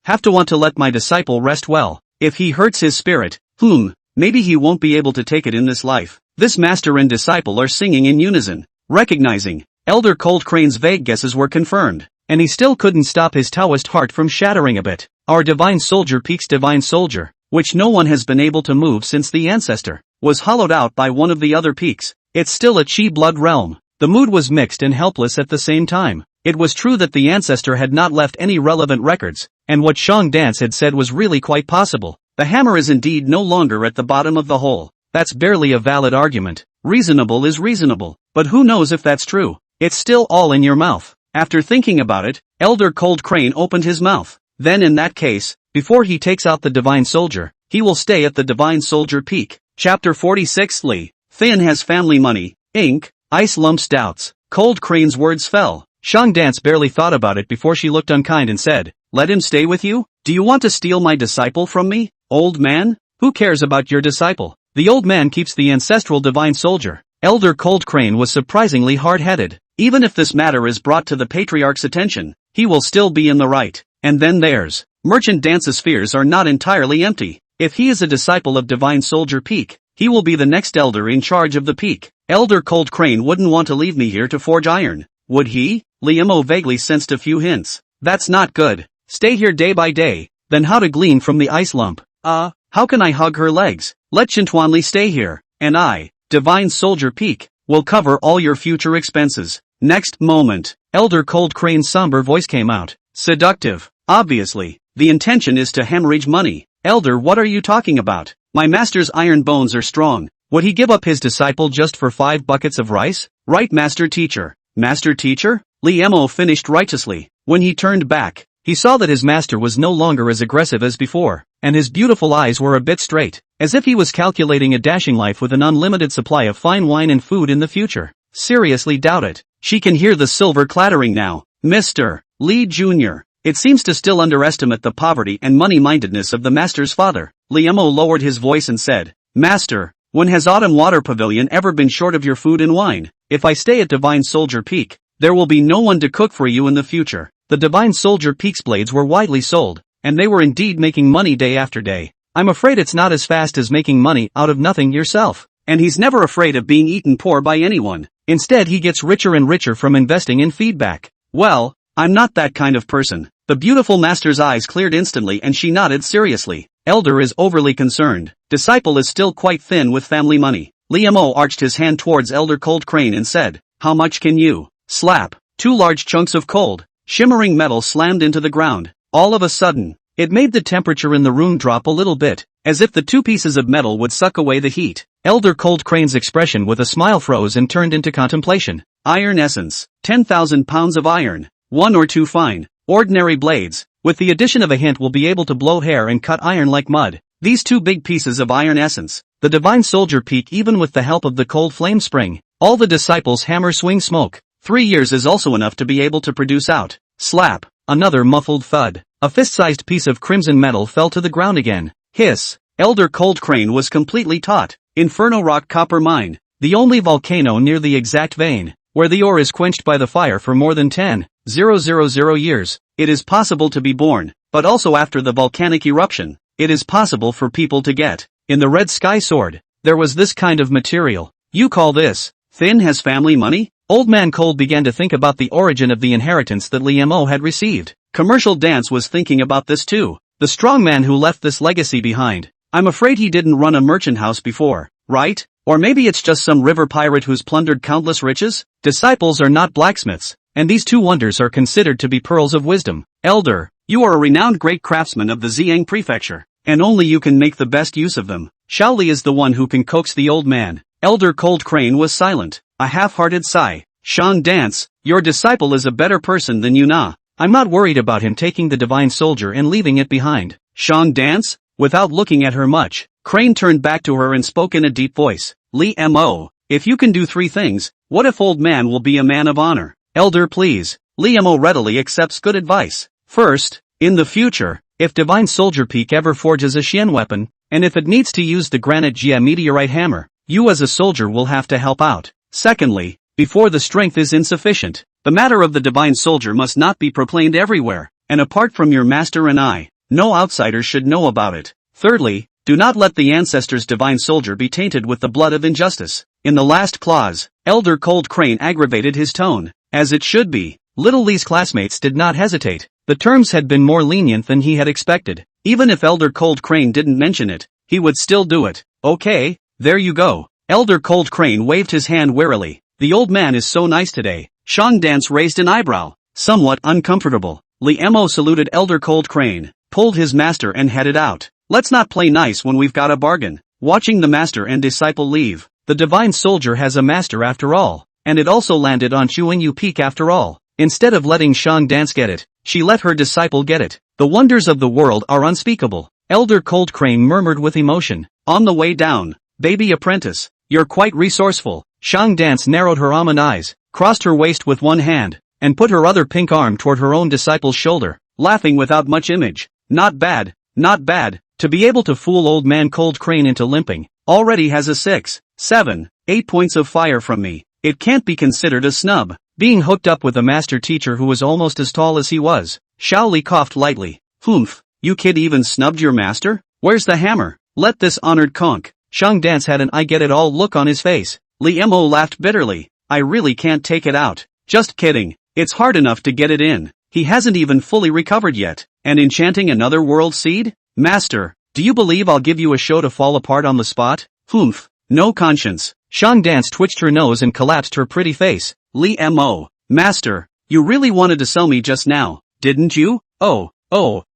have to want to let my disciple rest well. If he hurts his spirit, maybe he won't be able to take it in this life. This master and disciple are singing in unison. Recognizing, Elder Cold Crane's vague guesses were confirmed, and he still couldn't stop his Taoist heart from shattering a bit. Our divine soldier peak's divine soldier, which no one has been able to move since the ancestor, was hollowed out by one of the other peaks. It's still a Qi blood realm. The mood was mixed and helpless at the same time. It was true that the ancestor had not left any relevant records, and what Shang Dance had said was really quite possible. The hammer is indeed no longer at the bottom of the hole. That's barely a valid argument. Reasonable is reasonable, but who knows if that's true? It's still all in your mouth. After thinking about it, Elder Cold Crane opened his mouth. Then in that case, before he takes out the divine soldier, he will stay at the divine soldier peak. Chapter 46 Li. Thin has family money, ink, ice lumps doubts. Cold Crane's words fell. Shang Dance barely thought about it before she looked unkind and said, let him stay with you? Do you want to steal my disciple from me, old man? Who cares about your disciple? The old man keeps the ancestral divine soldier. Elder Cold Crane was surprisingly hard-headed. Even if this matter is brought to the patriarch's attention, he will still be in the right. And then there's, Merchant Dance's fears are not entirely empty. If he is a disciple of divine soldier peak, he will be the next elder in charge of the peak. Elder Cold Crane wouldn't want to leave me here to forge iron, would he? Liamo vaguely sensed a few hints. That's not good. Stay here day by day, then how to glean from the ice lump? How can I hug her legs? Let Chintuanli stay here, and I, Divine Soldier Peak, will cover all your future expenses. Next moment, Elder Cold Crane's somber voice came out. Seductive. Obviously, the intention is to hemorrhage money. Elder, what are you talking about? My master's iron bones are strong. Would he give up his disciple just for 5 buckets of rice? Right, Master Teacher. Master Teacher? Liamo finished righteously. When he turned back, he saw that his master was no longer as aggressive as before, and his beautiful eyes were a bit straight, as if he was calculating a dashing life with an unlimited supply of fine wine and food in the future. Seriously doubt it. She can hear the silver clattering now. Mr. Lee Jr. It seems to still underestimate the poverty and money-mindedness of the master's father. Liamo lowered his voice and said, Master, when has Autumn Water Pavilion ever been short of your food and wine? If I stay at Divine Soldier Peak, there will be no one to cook for you in the future. The Divine Soldier Peak's blades were widely sold, and they were indeed making money day after day. I'm afraid it's not as fast as making money out of nothing yourself. And he's never afraid of being eaten poor by anyone. Instead, he gets richer and richer from investing in feedback. Well, I'm not that kind of person. The beautiful master's eyes cleared instantly and she nodded seriously. Elder is overly concerned. Disciple is still quite thin with family money. Liamo arched his hand towards Elder Cold Crane and said, How much can you? Slap. 2 large chunks of cold, shimmering metal slammed into the ground. All of a sudden, it made the temperature in the room drop a little bit, as if the 2 pieces of metal would suck away the heat. Elder Cold Crane's expression with a smile froze and turned into contemplation. Iron essence. 10,000 pounds of iron. 1 or 2 fine, ordinary blades. With the addition of a hint we'll be able to blow hair and cut iron like mud. These 2 big pieces of iron essence. The Divine Soldier Peak even with the help of the cold flame spring. All the disciples hammer swing smoke. 3 years is also enough to be able to produce out. Slap. Another muffled thud. A fist-sized piece of crimson metal fell to the ground again. Hiss. Elder Cold Crane was completely taut. Inferno Rock Copper Mine. The only volcano near the exact vein, where the ore is quenched by the fire for more than 10,000 years. It is possible to be born, but also after the volcanic eruption. it is possible for people to get. In the Red Sky Sword, there was this kind of material. You call this, Thin has family money? Old Man Cold began to think about the origin of the inheritance that Lee Mo had received. Commercial Dance was thinking about this too. The strong man who left this legacy behind. I'm afraid he didn't run a merchant house before, right? Or maybe it's just some river pirate who's plundered countless riches? Disciples are not blacksmiths, and these two wonders are considered to be pearls of wisdom. Elder, you are a renowned great craftsman of the Ziyang prefecture, and only you can make the best use of them. Xiao Li is the one who can coax the old man. Elder Cold Crane was silent, a half-hearted sigh. Shang Dance, your disciple is a better person than you na. I'm not worried about him taking the divine soldier and leaving it behind. Shang Dance? Without looking at her much, Crane turned back to her and spoke in a deep voice. Lee Mo, if you can do three things, what if old man will be a man of honor? Elder please. Lee Mo readily accepts good advice. First, in the future, if Divine Soldier Peak ever forges a Xian weapon, and if it needs to use the Granite Jia meteorite hammer, you as a soldier will have to help out. Secondly, before the strength is insufficient, the matter of the Divine Soldier must not be proclaimed everywhere, and apart from your master and I, no outsiders should know about it. Thirdly, do not let the ancestors' Divine Soldier be tainted with the blood of injustice. In the last clause, Elder Cold Crane aggravated his tone, as it should be. Little Lee's classmates did not hesitate. The terms had been more lenient than he had expected. Even if Elder Cold Crane didn't mention it, he would still do it. Okay, there you go. Elder Cold Crane waved his hand wearily. The old man is so nice today. Shang Dance raised an eyebrow, somewhat uncomfortable. Lee Mo saluted Elder Cold Crane, pulled his master and headed out. Let's not play nice when we've got a bargain. Watching the master and disciple leave, the divine soldier has a master after all, and it also landed on Chuanyu Peak after all. Instead of letting Shang Dance get it, she let her disciple get it. The wonders of the world are unspeakable. Elder Cold Crane murmured with emotion. On the way down, baby apprentice, you're quite resourceful. Shang Dance narrowed her almond eyes, crossed her waist with one hand, and put her other pink arm toward her own disciple's shoulder, laughing without much image. Not bad, not bad. To be able to fool old man Cold Crane into limping, already has a 6, 7, 8 points of fire from me. It can't be considered a snub. Being hooked up with a master teacher who was almost as tall as he was. Xiao Li coughed lightly. Humph, you kid even snubbed your master? Where's the hammer? Let this honored conch. Shang Dance had an I get it all look on his face. Lee Mo laughed bitterly. I really can't take it out. Just kidding. It's hard enough to get it in. He hasn't even fully recovered yet. And enchanting another world seed? Master, do you believe I'll give you a show to fall apart on the spot? Humph, no conscience. Shang Dance twitched her nose and collapsed her pretty face. Lee Mo, master, you really wanted to sell me just now, didn't you? Oh,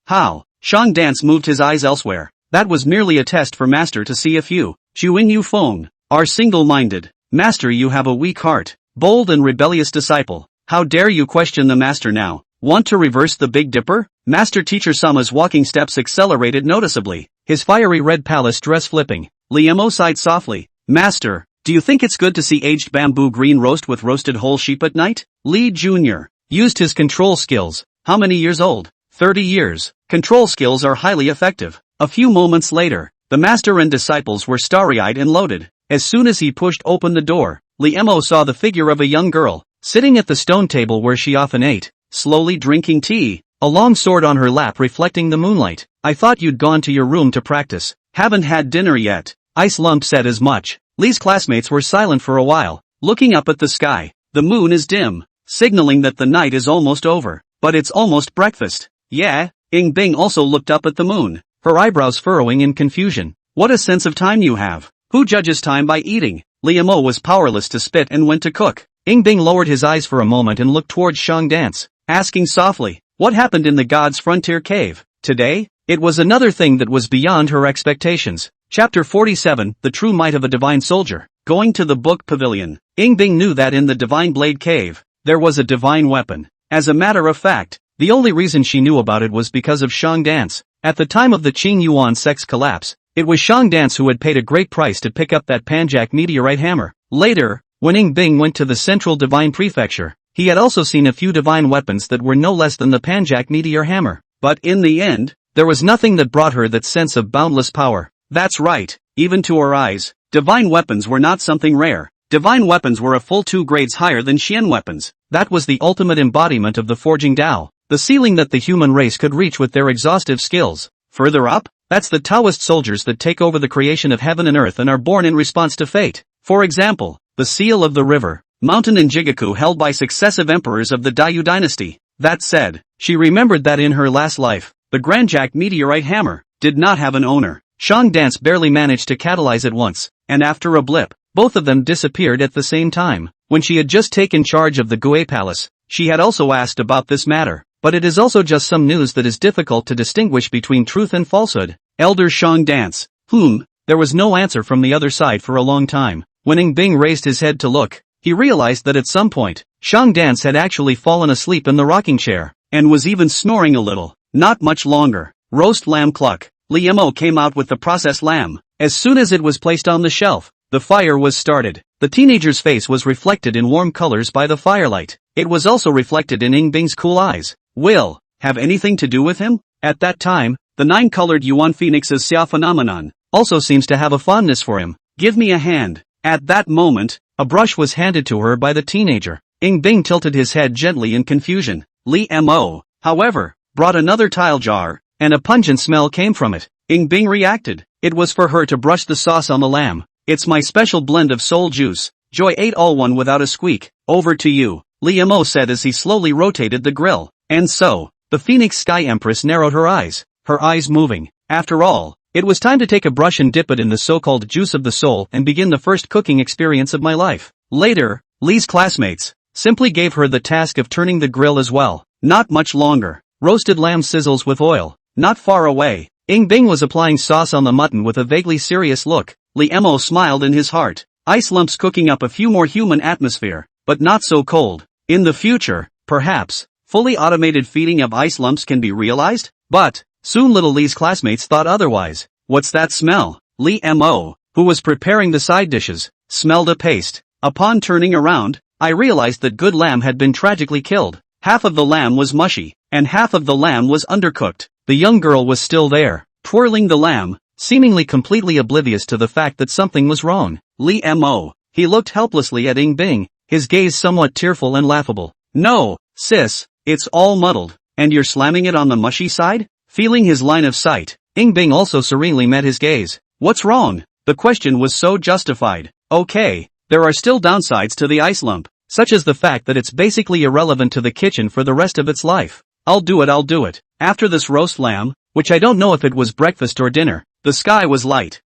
how? Shang Dance moved his eyes elsewhere. That was merely a test for master to see if you, Chuanyu Feng, are single-minded. Master, you have a weak heart. Bold and rebellious disciple. How dare you question the master now? Want to reverse the Big Dipper? Master Teacher Sama's walking steps accelerated noticeably, his fiery red palace dress flipping. Lee Mo sighed softly. Master, do you think it's good to see aged bamboo green roast with roasted whole sheep at night? Lee Jr. used his control skills. How many years old? 30 years. Control skills are highly effective. A few moments later, the master and disciples were starry-eyed and loaded. As soon as he pushed open the door, Lee Mo saw the figure of a young girl, sitting at the stone table where she often ate, slowly drinking tea, a long sword on her lap reflecting the moonlight. I thought you'd gone to your room to practice. Haven't had dinner yet. Ice Lump said as much. Lee's classmates were silent for a while, looking up at the sky. The moon is dim, signaling that the night is almost over. But it's almost breakfast. Yeah, Ing Bing also looked up at the moon, her eyebrows furrowing in confusion. What a sense of time you have. Who judges time by eating? Lee Mo was powerless to spit and went to cook. Ing Bing lowered his eyes for a moment and looked towards Shang Dance, asking softly, what happened in the God's Frontier Cave? Today? It was another thing that was beyond her expectations. Chapter 47, The True Might of a Divine Soldier. Going to the book pavilion. Ing Bing knew that in the Divine Blade Cave, there was a divine weapon. As a matter of fact, the only reason she knew about it was because of Shang Dance. At the time of the Qing Yuan sect's collapse, it was Shang Dance who had paid a great price to pick up that Panjak meteorite hammer. Later, when Ing Bing went to the Central Divine Prefecture, he had also seen a few divine weapons that were no less than the Panjak meteor hammer. But in the end, there was nothing that brought her that sense of boundless power. That's right, even to her eyes, divine weapons were not something rare. Divine weapons were a full 2 grades higher than Xian weapons. That was the ultimate embodiment of the forging Tao, the ceiling that the human race could reach with their exhaustive skills. Further up, That's the Taoist soldiers that take over the creation of heaven and earth and are born in response to fate. For example, the seal of the river, mountain and Jigaku held by successive emperors of the Dayu dynasty. That said, she remembered that in her last life, the Grandjack meteorite hammer did not have an owner. Shang Dance barely managed to catalyze it once, and after a blip, both of them disappeared at the same time. When she had just taken charge of the Gue Palace, she had also asked about this matter, but it is also just some news that is difficult to distinguish between truth and falsehood. Elder Shang Dance. There was no answer from the other side for a long time. When Ing Bing raised his head to look, he realized that at some point, Shang Dance had actually fallen asleep in the rocking chair, and was even snoring a little. Not much longer. Roast lamb cluck. Li Mo came out with the processed lamb. As soon as it was placed on the shelf, the fire was started. The teenager's face was reflected in warm colors by the firelight. It was also reflected in Ing Bing's cool eyes. Will have anything to do with him? At that time, the 9-colored Yuan Phoenix's Xia phenomenon also seems to have a fondness for him. Give me a hand. At that moment, a brush was handed to her by the teenager. Ing Bing tilted his head gently in confusion. Li Mo, however, brought another tile jar, and a pungent smell came from it. Ing Bing reacted. It was for her to brush the sauce on the lamb. It's my special blend of soul juice. Joy ate all one without a squeak. Over to you, Li Mo said as he slowly rotated the grill. And so, the Phoenix Sky Empress narrowed her eyes moving. After all, it was time to take a brush and dip it in the so-called juice of the soul and begin the first cooking experience of my life. Later, Li's classmates simply gave her the task of turning the grill as well. Not much longer. Roasted lamb sizzles with oil. Not far away, Ing Bing was applying sauce on the mutton with a vaguely serious look. Li Mo smiled in his heart. Ice lumps cooking up a few more human atmosphere, but not so cold. In the future, perhaps, fully automated feeding of ice lumps can be realized? But, soon little Li's classmates thought otherwise. What's that smell? Li Mo, who was preparing the side dishes, smelled a paste. Upon turning around, I realized that good lamb had been tragically killed. Half of the lamb was mushy, and half of the lamb was undercooked. The young girl was still there, twirling the lamb, seemingly completely oblivious to the fact that something was wrong. Li Mo. He looked helplessly at Ing Bing, his gaze somewhat tearful and laughable. No, sis, it's all muddled, and you're slamming it on the mushy side? Feeling his line of sight, Ing Bing also serenely met his gaze. What's wrong? The question was so justified. Okay, there are still downsides to the ice lump, such as the fact that it's basically irrelevant to the kitchen for the rest of its life. I'll do it. After this roast lamb, which I don't know if it was breakfast or dinner, the sky was light.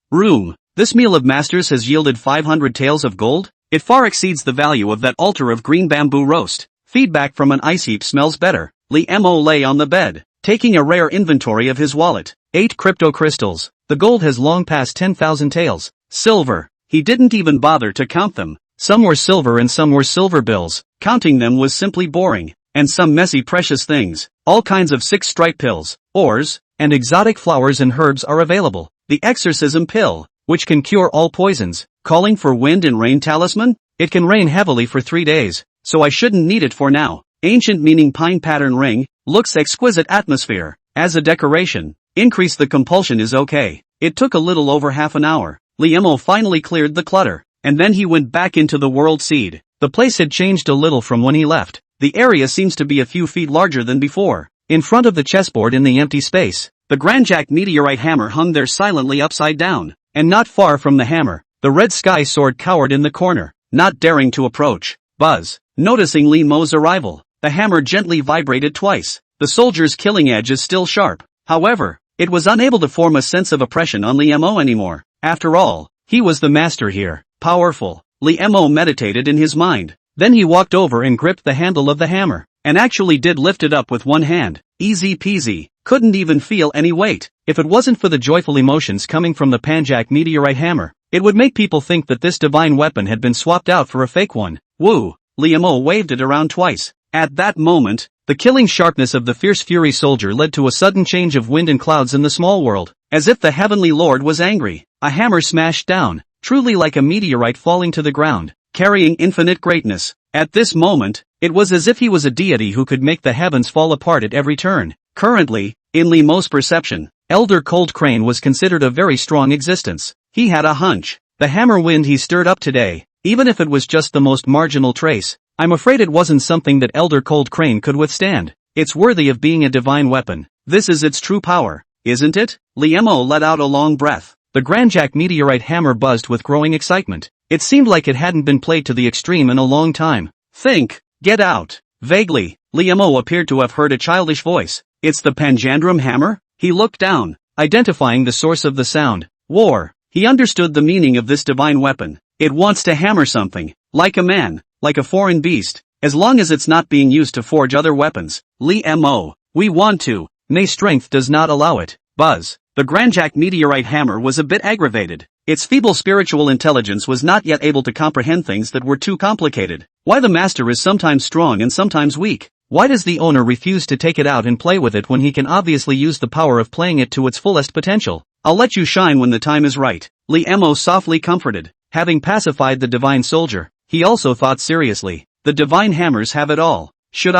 This meal of masters has yielded 500 taels of gold? It far exceeds the value of that altar of green bamboo roast. Feedback from an ice heap smells better. Li Mo lay on the bed, taking a rare inventory of his wallet. 8 crypto crystals. The gold has long passed 10,000 taels. Silver. He didn't even bother to count them. Some were silver and some were silver bills. Counting them was simply boring. And some messy precious things. All kinds of 6-stripe pills, ores, and exotic flowers and herbs are available. The exorcism pill, which can cure all poisons. Calling for wind and rain talisman? It can rain heavily for 3 days, so I shouldn't need it for now. Ancient meaning pine pattern ring, looks exquisite atmosphere. As a decoration, increase the compulsion is okay. It took a little over half an hour. Li Mo finally cleared the clutter, and then he went back into the world seed. The place had changed a little from when he left. The area seems to be a few feet larger than before. In front of the chessboard in the empty space, the Grandjack meteorite hammer hung there silently upside down, and not far from the hammer, the red sky sword cowered in the corner, not daring to approach. Buzz. Noticing Li Mo's arrival, the hammer gently vibrated twice. The soldier's killing edge is still sharp. However, it was unable to form a sense of oppression on Li Mo anymore. After all, he was the master here. Powerful. Li Mo meditated in his mind. Then he walked over and gripped the handle of the hammer, and actually did lift it up with one hand. Easy peasy. Couldn't even feel any weight. If it wasn't for the joyful emotions coming from the Panjak meteorite hammer, it would make people think that this divine weapon had been swapped out for a fake one. Woo! Li Mo waved it around twice. At that moment, the killing sharpness of the fierce fury soldier led to a sudden change of wind and clouds in the small world, as if the heavenly lord was angry. A hammer smashed down, truly like a meteorite falling to the ground, carrying infinite greatness. At this moment, it was as if he was a deity who could make the heavens fall apart at every turn. Currently, in Li Mo's perception, Elder Cold Crane was considered a very strong existence. He had a hunch. The hammer wind he stirred up today, even if it was just the most marginal trace, I'm afraid it wasn't something that Elder Cold Crane could withstand. It's worthy of being a divine weapon. This is its true power. isn't it? Li Mo let out a long breath. The Grandjack meteorite hammer buzzed with growing excitement. It seemed like it hadn't been played to the extreme in a long time. Think, get out. Vaguely, Li Mo appeared to have heard a childish voice. It's the Panjandrum hammer? He looked down, identifying the source of the sound. War. He understood the meaning of this divine weapon. It wants to hammer something, like a man, like a foreign beast, as long as it's not being used to forge other weapons. Li Mo, we want to. May strength does not allow it. Buzz. The Grandjack meteorite hammer was a bit aggravated. Its feeble spiritual intelligence was not yet able to comprehend things that were too complicated. Why the master is sometimes strong and sometimes weak? Why does the owner refuse to take it out and play with it when he can obviously use the power of playing it to its fullest potential? I'll let you shine when the time is right. Li Mo softly comforted. Having pacified the divine soldier, he also thought seriously. The divine hammers have it all. Should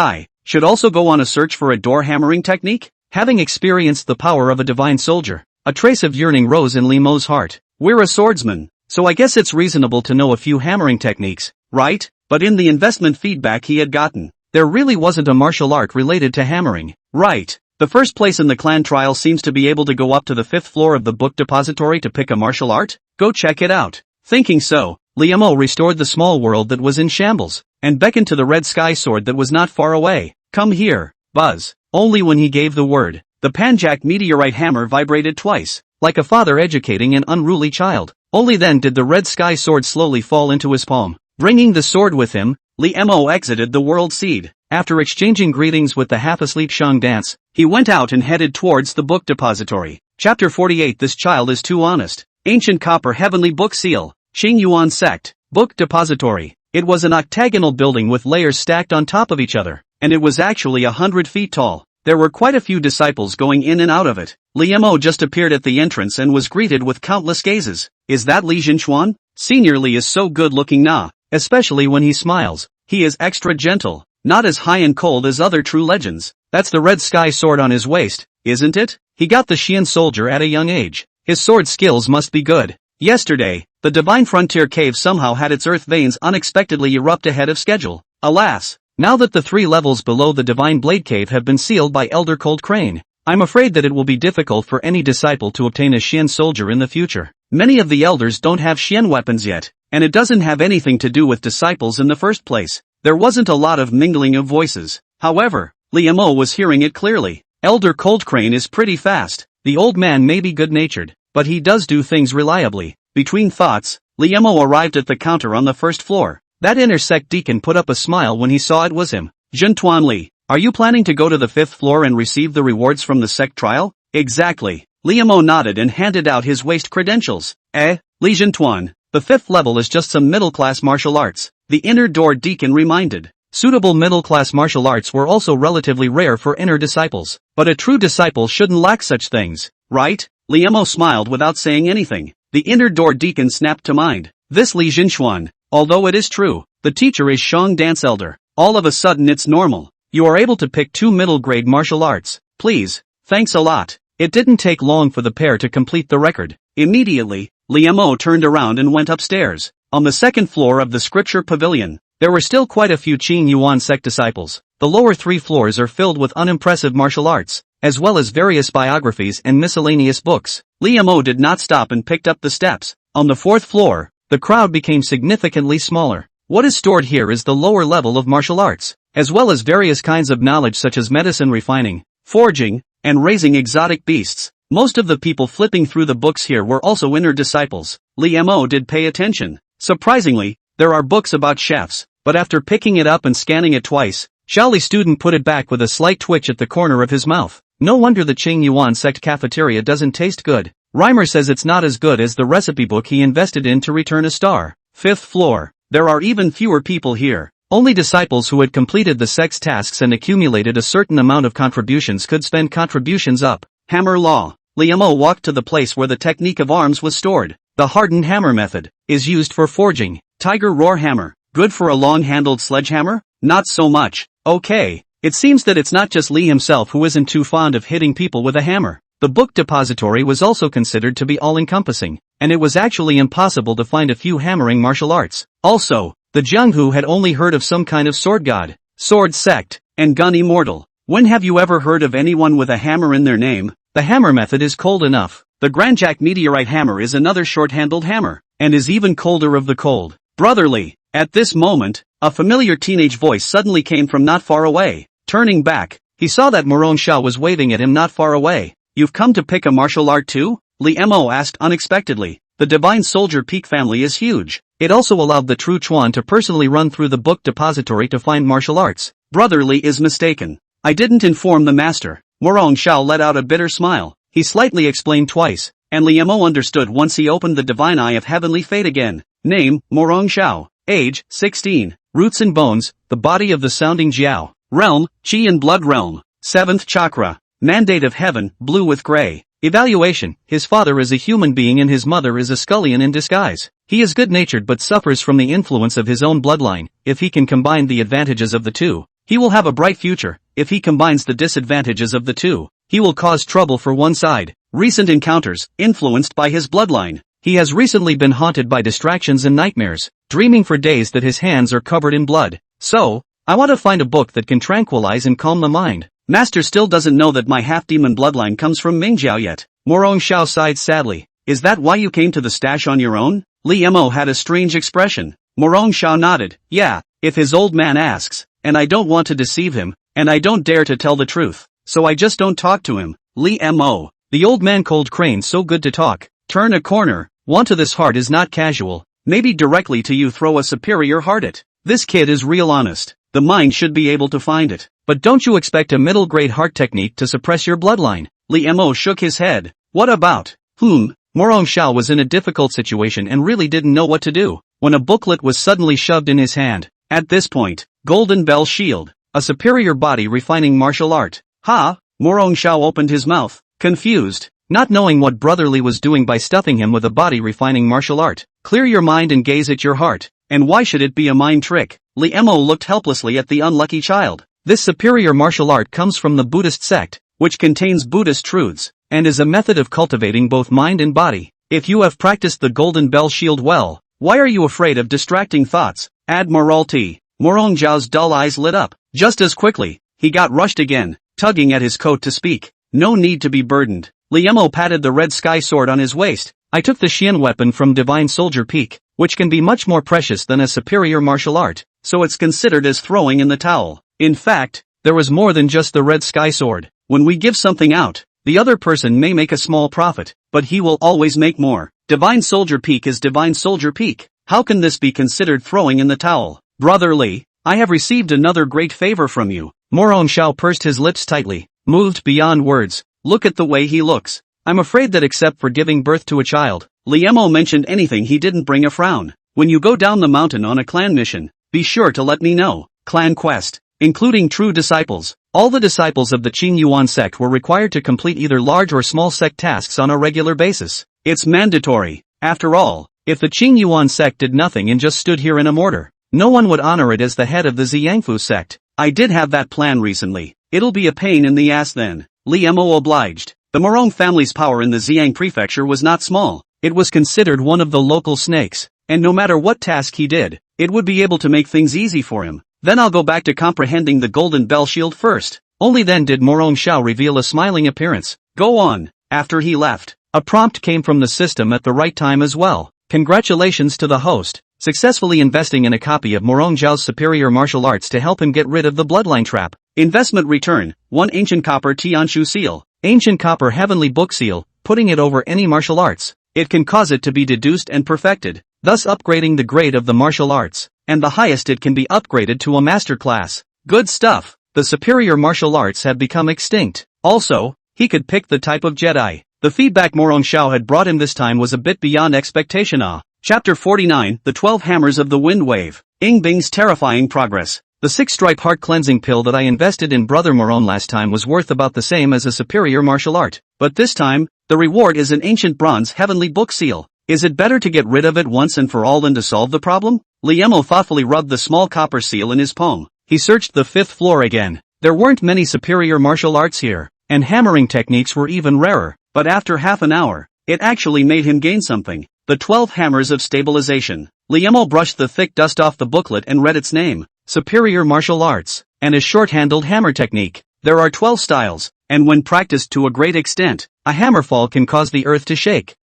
also go on a search for a door hammering technique? Having experienced the power of a divine soldier, a trace of yearning rose in Li Mo's heart. We're a swordsman, so I guess it's reasonable to know a few hammering techniques, right? But in the investment feedback he had gotten, there really wasn't a martial art related to hammering. Right. The first place in the clan trial seems to be able to go up to the 5th floor of the book depository to pick a martial art? Go check it out. Thinking so, Li Mo restored the small world that was in shambles, and beckoned to the red sky sword that was not far away. Come here, Buzz. Only when he gave the word, the Panjandrum meteorite hammer vibrated twice, like a father educating an unruly child. Only then did the red sky sword slowly fall into his palm. Bringing the sword with him, Li Mo exited the world seed. After exchanging greetings with the half-asleep Shang Dance, he went out and headed towards the book depository. Chapter 48. This child is too honest. Ancient Copper Heavenly Book Seal. Qing Yuan Sect. Book Depository. It was an octagonal building with layers stacked on top of each other, and it was actually 100 feet tall. There were quite a few disciples going in and out of it. Li Mo just appeared at the entrance and was greeted with countless gazes. Is that Li Jinchuan? Senior Li is so good looking nah, especially when he smiles. He is extra gentle, not as high and cold as other true legends. That's the red sky sword on his waist, isn't it? He got the Xian soldier at a young age. His sword skills must be good. Yesterday, the Divine Frontier Cave somehow had its earth veins unexpectedly erupt ahead of schedule. Alas, now that the 3 levels below the Divine Blade Cave have been sealed by Elder Cold Crane, I'm afraid that it will be difficult for any disciple to obtain a Xian soldier in the future. Many of the elders don't have Xian weapons yet, and it doesn't have anything to do with disciples in the first place. There wasn't a lot of mingling of voices. However, Li Mo was hearing it clearly. Elder Cold Crane is pretty fast. The old man may be good-natured, but he does do things reliably. Between thoughts, Li Mo arrived at the counter on the 1st floor. That inner sect deacon put up a smile when he saw it was him. Jintuan Li, are you planning to go to the 5th floor and receive the rewards from the sect trial? Exactly. Li Mo nodded and handed out his waist credentials. Li Jintuan, the 5th level is just some middle-class martial arts, the inner door deacon reminded. Suitable middle-class martial arts were also relatively rare for inner disciples, but a true disciple shouldn't lack such things, right? Li Mo smiled without saying anything. The inner door deacon snapped to mind. This Li Jinchuan, although it is true, the teacher is Shang Dance Elder. All of a sudden it's normal. You are able to pick 2 middle-grade martial arts. Please, thanks a lot. It didn't take long for the pair to complete the record. Immediately, Li Mo turned around and went upstairs. On the 2nd floor of the scripture pavilion, there were still quite a few Qing Yuan sect disciples. The lower 3 floors are filled with unimpressive martial arts, as well as various biographies and miscellaneous books. Li Mo did not stop and picked up the steps. On the 4th floor, the crowd became significantly smaller. What is stored here is the lower level of martial arts, as well as various kinds of knowledge such as medicine refining, forging, and raising exotic beasts. Most of the people flipping through the books here were also inner disciples. Li Mo did pay attention. Surprisingly, there are books about chefs, but after picking it up and scanning it twice, Xiaoli student put it back with a slight twitch at the corner of his mouth. No wonder the Qing Yuan sect cafeteria doesn't taste good. Reimer says it's not as good as the recipe book he invested in to return a star. 5th floor. There are even fewer people here. Only disciples who had completed the sect's tasks and accumulated a certain amount of contributions could spend contributions up. Hammer Law. Li Mo walked to the place where the technique of arms was stored. The hardened hammer method is used for forging. Tiger Roar Hammer. Good for a long-handled sledgehammer? Not so much. Okay. It seems that it's not just Li himself who isn't too fond of hitting people with a hammer. The book depository was also considered to be all-encompassing, and it was actually impossible to find a few hammering martial arts. Also, the Jianghu had only heard of some kind of sword god, sword sect, and gun immortal. When have you ever heard of anyone with a hammer in their name? The hammer method is cold enough. The Grandjack meteorite hammer is another short-handled hammer, and is even colder of the cold. Brotherly. At this moment, a familiar teenage voice suddenly came from not far away. Turning back, he saw that Morong Xiao was waving at him not far away. You've come to pick a martial art too? Li Mo asked unexpectedly. The Divine Soldier Peak family is huge. It also allowed the true Chuan to personally run through the book depository to find martial arts. Brotherly is mistaken. I didn't inform the master. Morong Xiao let out a bitter smile. He slightly explained twice, and Li Mo understood once he opened the divine eye of heavenly fate again. Name, Morong Xiao. Age, 16. Roots and bones, the body of the sounding Jiao. Realm, Qi and blood realm. 7th chakra. Mandate of heaven, blue with gray. Evaluation, his father is a human being and his mother is a scullion in disguise. He is good-natured but suffers from the influence of his own bloodline. If he can combine the advantages of the two, he will have a bright future. If he combines the disadvantages of the two, he will cause trouble for one side. Recent encounters, influenced by his bloodline. He has recently been haunted by distractions and nightmares, dreaming for days that his hands are covered in blood. So, I want to find a book that can tranquilize and calm the mind. Master still doesn't know that my half-demon bloodline comes from Mingjiao yet. Morong Xiao sighed sadly. Is that why you came to the stash on your own? Li Mo had a strange expression. Morong Xiao nodded. Yeah, if his old man asks, and I don't want to deceive him, and I don't dare to tell the truth, so I just don't talk to him. Li Mo. The old man cold crane so good to talk. Turn a corner. Want to this heart is not casual. Maybe directly to you throw a superior heart at. This kid is real honest. The mind should be able to find it. But don't you expect a middle-grade heart technique to suppress your bloodline? Li Mo shook his head. What about? Morong Xiao was in a difficult situation and really didn't know what to do, when a booklet was suddenly shoved in his hand. At this point, Golden Bell Shield, a superior body refining martial art. Morong Xiao opened his mouth, confused, not knowing what Brotherly was doing by stuffing him with a body refining martial art. Clear your mind and gaze at your heart. And why should it be a mind trick? Li Mo looked helplessly at the unlucky child. This superior martial art comes from the Buddhist sect, which contains Buddhist truths, and is a method of cultivating both mind and body. If you have practiced the Golden Bell Shield well, why are you afraid of distracting thoughts? Admiralty. Morong Xiao's dull eyes lit up. Just as quickly, he got rushed again, tugging at his coat to speak. No need to be burdened. Li Mo patted the red sky sword on his waist. I took the Xian weapon from Divine Soldier Peak, which can be much more precious than a superior martial art, so it's considered as throwing in the towel. In fact, there was more than just the red sky sword. When we give something out, the other person may make a small profit, but he will always make more. Divine Soldier Peak is Divine Soldier Peak. How can this be considered throwing in the towel? Brotherly, I have received another great favor from you. Morong Xiao pursed his lips tightly, moved beyond words. Look at the way he looks. I'm afraid that except for giving birth to a child, Li Mo mentioned anything he didn't bring a frown. When you go down the mountain on a clan mission, be sure to let me know. Clan quest, including true disciples. All the disciples of the Qing Yuan sect were required to complete either large or small sect tasks on a regular basis. It's mandatory. After all, if the Qing Yuan sect did nothing and just stood here in a mortar, no one would honor it as the head of the Ziyangfu sect. I did have that plan recently. It'll be a pain in the ass then. Li Mo obliged. The Morong family's power in the Ziyang prefecture was not small. It was considered one of the local snakes, and no matter what task he did, it would be able to make things easy for him. Then I'll go back to comprehending the Golden Bell Shield first. Only then did Morong Xiao reveal a smiling appearance. Go on. After he left, a prompt came from the system at the right time as well. Congratulations to the host, successfully investing in a copy of Morong Xiao's superior martial arts to help him get rid of the bloodline trap. Investment return, 1 ancient copper Tianshu seal. Ancient copper heavenly book seal, putting it over any martial arts. It can cause it to be deduced and perfected, thus upgrading the grade of the martial arts, and the highest it can be upgraded to a master class. Good stuff. The superior martial arts had become extinct. Also, he could pick the type of Jedi. The feedback Morong Xiao had brought him this time was a bit beyond expectation. Chapter 49, The 12 Hammers of the Wind Wave. Ing Bing's terrifying progress. The 6-stripe heart cleansing pill that I invested in Brother Morong last time was worth about the same as a superior martial art. But this time, the reward is an ancient bronze heavenly book seal. Is it better to get rid of it once and for all than to solve the problem? Li Mo thoughtfully rubbed the small copper seal in his palm. He searched the 5th floor again. There weren't many superior martial arts here, and hammering techniques were even rarer. But after half an hour, it actually made him gain something. The 12 Hammers of Stabilization. Li Mo brushed the thick dust off the booklet and read its name. Superior martial arts, and a short-handled hammer technique. There are 12 styles, and when practiced to a great extent, a hammerfall can cause the earth to shake.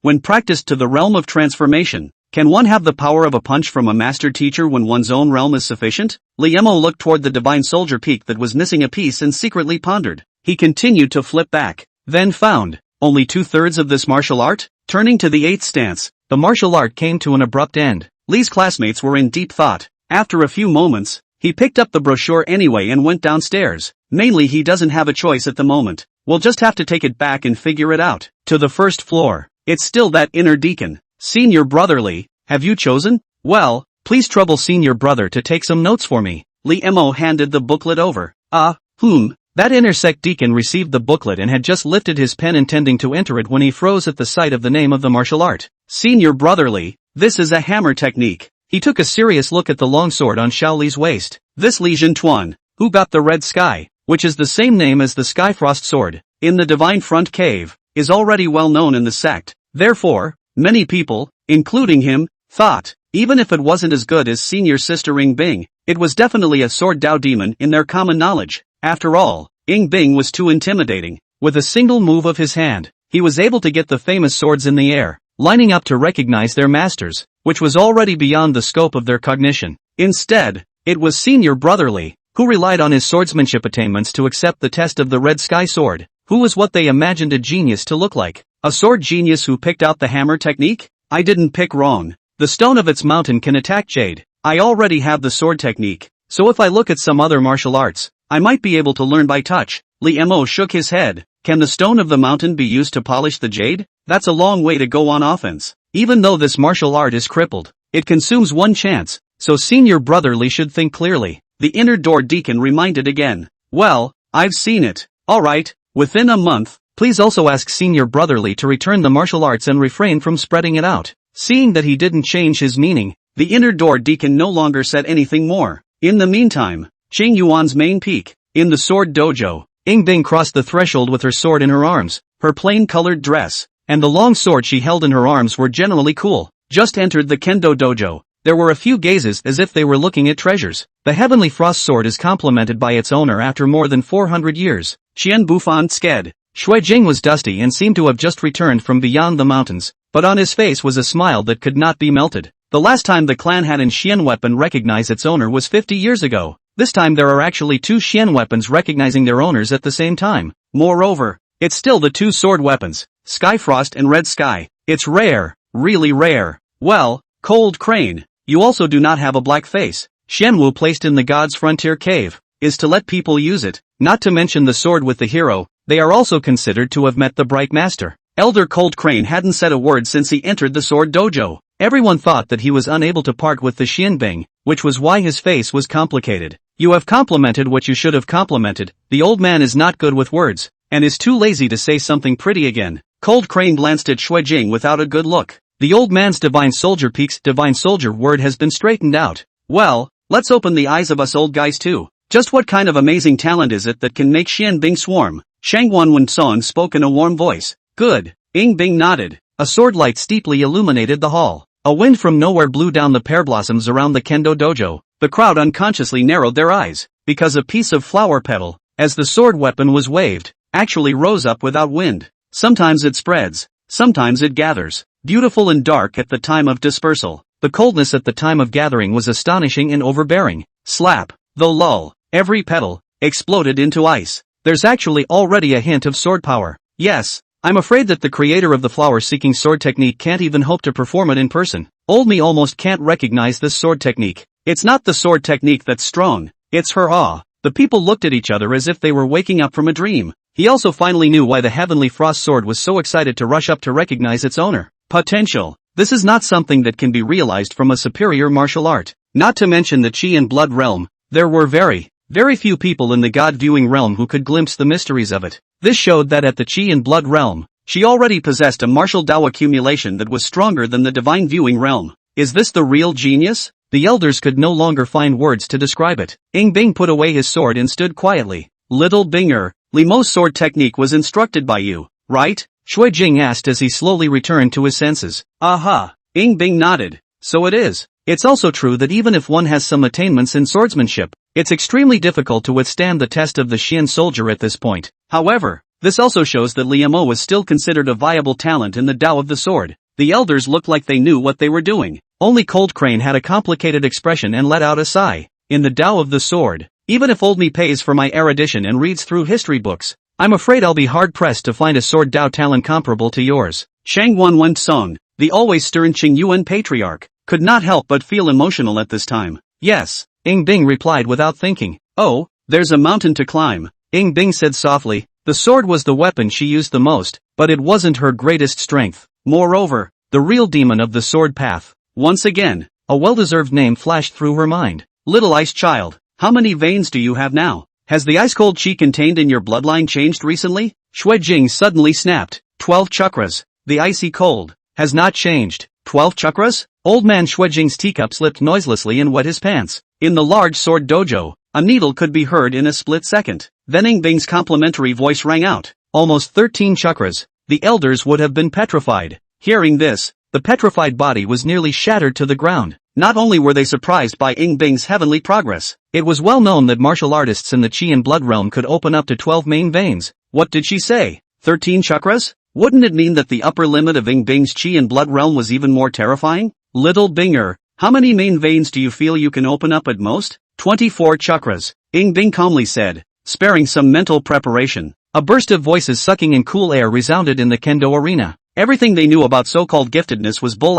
When practiced to the realm of transformation, can one have the power of a punch from a master teacher when one's own realm is sufficient? Liemo looked toward the divine soldier peak that was missing a piece and secretly pondered. He continued to flip back, then found, only 2/3 of this martial art? Turning to the 8th stance, the martial art came to an abrupt end. Lee's classmates were in deep thought. After a few moments, he picked up the brochure anyway and went downstairs. Mainly he doesn't have a choice at the moment. We'll just have to take it back and figure it out. To the 1st floor. It's still that inner deacon. Senior brotherly, have you chosen? Well, please trouble senior brother to take some notes for me. Liemo handed the booklet over. That inner sect deacon received the booklet and had just lifted his pen intending to enter it when he froze at the sight of the name of the martial art. Senior brotherly, this is a hammer technique. He took a serious look at the long sword on Shaoli's waist. This Li Jintuan, who got the red sky, which is the same name as the Skyfrost sword, in the Divine Front Cave, is already well known in the sect. Therefore, many people, including him, thought, even if it wasn't as good as senior sister Ing Bing, it was definitely a sword Dao demon in their common knowledge. After all, Ing Bing was too intimidating. With a single move of his hand, he was able to get the famous swords in the air, lining up to recognize their masters, which was already beyond the scope of their cognition. Instead, it was senior brotherly, who relied on his swordsmanship attainments to accept the test of the red sky sword, who was what they imagined a genius to look like. A sword genius who picked out the hammer technique? I didn't pick wrong. The stone of its mountain can attack jade. I already have the sword technique, so if I look at some other martial arts, I might be able to learn by touch. Liemo shook his head. Can the stone of the mountain be used to polish the jade? That's a long way to go on offense. Even though this martial art is crippled, it consumes one chance, so senior brotherly should think clearly. The inner door deacon reminded again. Well, I've seen it. Alright, within a month, please also ask senior brotherly to return the martial arts and refrain from spreading it out. Seeing that he didn't change his meaning, the inner door deacon no longer said anything more. In the meantime, Qing Yuan's main peak, in the sword dojo, Ing Bing crossed the threshold with her sword in her arms. Her plain-colored dress, and the long sword she held in her arms were generally cool. Just entered the kendo dojo. There were a few gazes as if they were looking at treasures. The Heavenly Frost sword is complemented by its owner after more than 400 years. Qian Bufan sked. Shui Jing was dusty and seemed to have just returned from beyond the mountains, but on his face was a smile that could not be melted. The last time the clan had an Xian weapon recognize its owner was 50 years ago. This time there are actually 2 Xian weapons recognizing their owners at the same time. Moreover, it's still the 2 sword weapons, Skyfrost and Red Sky. It's rare, really rare. Well, Cold Crane, you also do not have a black face. Xianwu placed in the God's Frontier Cave, is to let people use it, not to mention the sword with the hero. They are also considered to have met the Bright Master. Elder Cold Crane hadn't said a word since he entered the sword dojo. Everyone thought that he was unable to part with the Xianbing, which was why his face was complicated. You have complimented what you should have complimented. The old man is not good with words, and is too lazy to say something pretty again. Cold Crane glanced at Shui Jing without a good look. The old man's Divine Soldier Peak's Divine Soldier word has been straightened out. Well, let's open the eyes of us old guys too. Just what kind of amazing talent is it that can make Xianbing swarm? Shangwan Wensong spoke in a warm voice. Good. Ing Bing nodded. A sword light steeply illuminated the hall. A wind from nowhere blew down the pear blossoms around the kendo dojo. The crowd unconsciously narrowed their eyes, because a piece of flower petal, as the sword weapon was waved, actually rose up without wind. Sometimes it spreads, sometimes it gathers. Beautiful and dark at the time of dispersal. The coldness at the time of gathering was astonishing and overbearing. Slap, the lull, every petal, exploded into ice. There's actually already a hint of sword power. Yes, I'm afraid that the creator of the flower-seeking sword technique can't even hope to perform it in person. Old me almost can't recognize this sword technique. It's not the sword technique that's strong, it's her awe. The people looked at each other as if they were waking up from a dream. He also finally knew why the Heavenly Frost sword was so excited to rush up to recognize its owner. Potential. This is not something that can be realized from a superior martial art. Not to mention the Qi and Blood realm. There were very few people in the God-viewing realm who could glimpse the mysteries of it. This showed that at the Qi and Blood realm, she already possessed a martial Dao accumulation that was stronger than the Divine Viewing realm. Is this the real genius? The elders could no longer find words to describe it. Ing Bing put away his sword and stood quietly. Little Binger, Limo's sword technique was instructed by you, right? Shui Jing asked as he slowly returned to his senses. Aha! Ing Bing nodded. So it is. It's also true that even if one has some attainments in swordsmanship, it's extremely difficult to withstand the test of the Xian soldier at this point. However, this also shows that Li Mo was still considered a viable talent in the Tao of the Sword. The elders looked like they knew what they were doing. Only Cold Crane had a complicated expression and let out a sigh. In the Tao of the Sword, even if old me pays for my erudition and reads through history books, I'm afraid I'll be hard-pressed to find a sword Tao talent comparable to yours. Shang Wanwen Song, the always stern Qingyuan patriarch, could not help but feel emotional at this time. Yes, Ing Bing replied without thinking. Oh, there's a mountain to climb, Ing Bing said softly. The sword was the weapon she used the most, but it wasn't her greatest strength. Moreover, the real demon of the sword path. Once again, a well-deserved name flashed through her mind. Little ice child, how many veins do you have now? Has the ice-cold qi contained in your bloodline changed recently? Shui Jing suddenly snapped. 12 chakras. The icy cold has not changed. 12 chakras? Old man Shui Jing's teacup slipped noiselessly and wet his pants. In the large sword dojo, a needle could be heard in a split second. Then Ing Bing's complimentary voice rang out. Almost 13 chakras. The elders would have been petrified. Hearing this, the petrified body was nearly shattered to the ground. Not only were they surprised by Ing Bing's heavenly progress, it was well known that martial artists in the Qi and Blood realm could open up to 12 main veins. What did she say? 13 chakras? Wouldn't it mean that the upper limit of Ing Bing's Qi and Blood realm was even more terrifying? Little Binger, how many main veins do you feel you can open up at most? 24 chakras, Ing Bing calmly said, sparing some mental preparation. A burst of voices sucking in cool air resounded in the kendo arena. Everything they knew about so-called giftedness was bull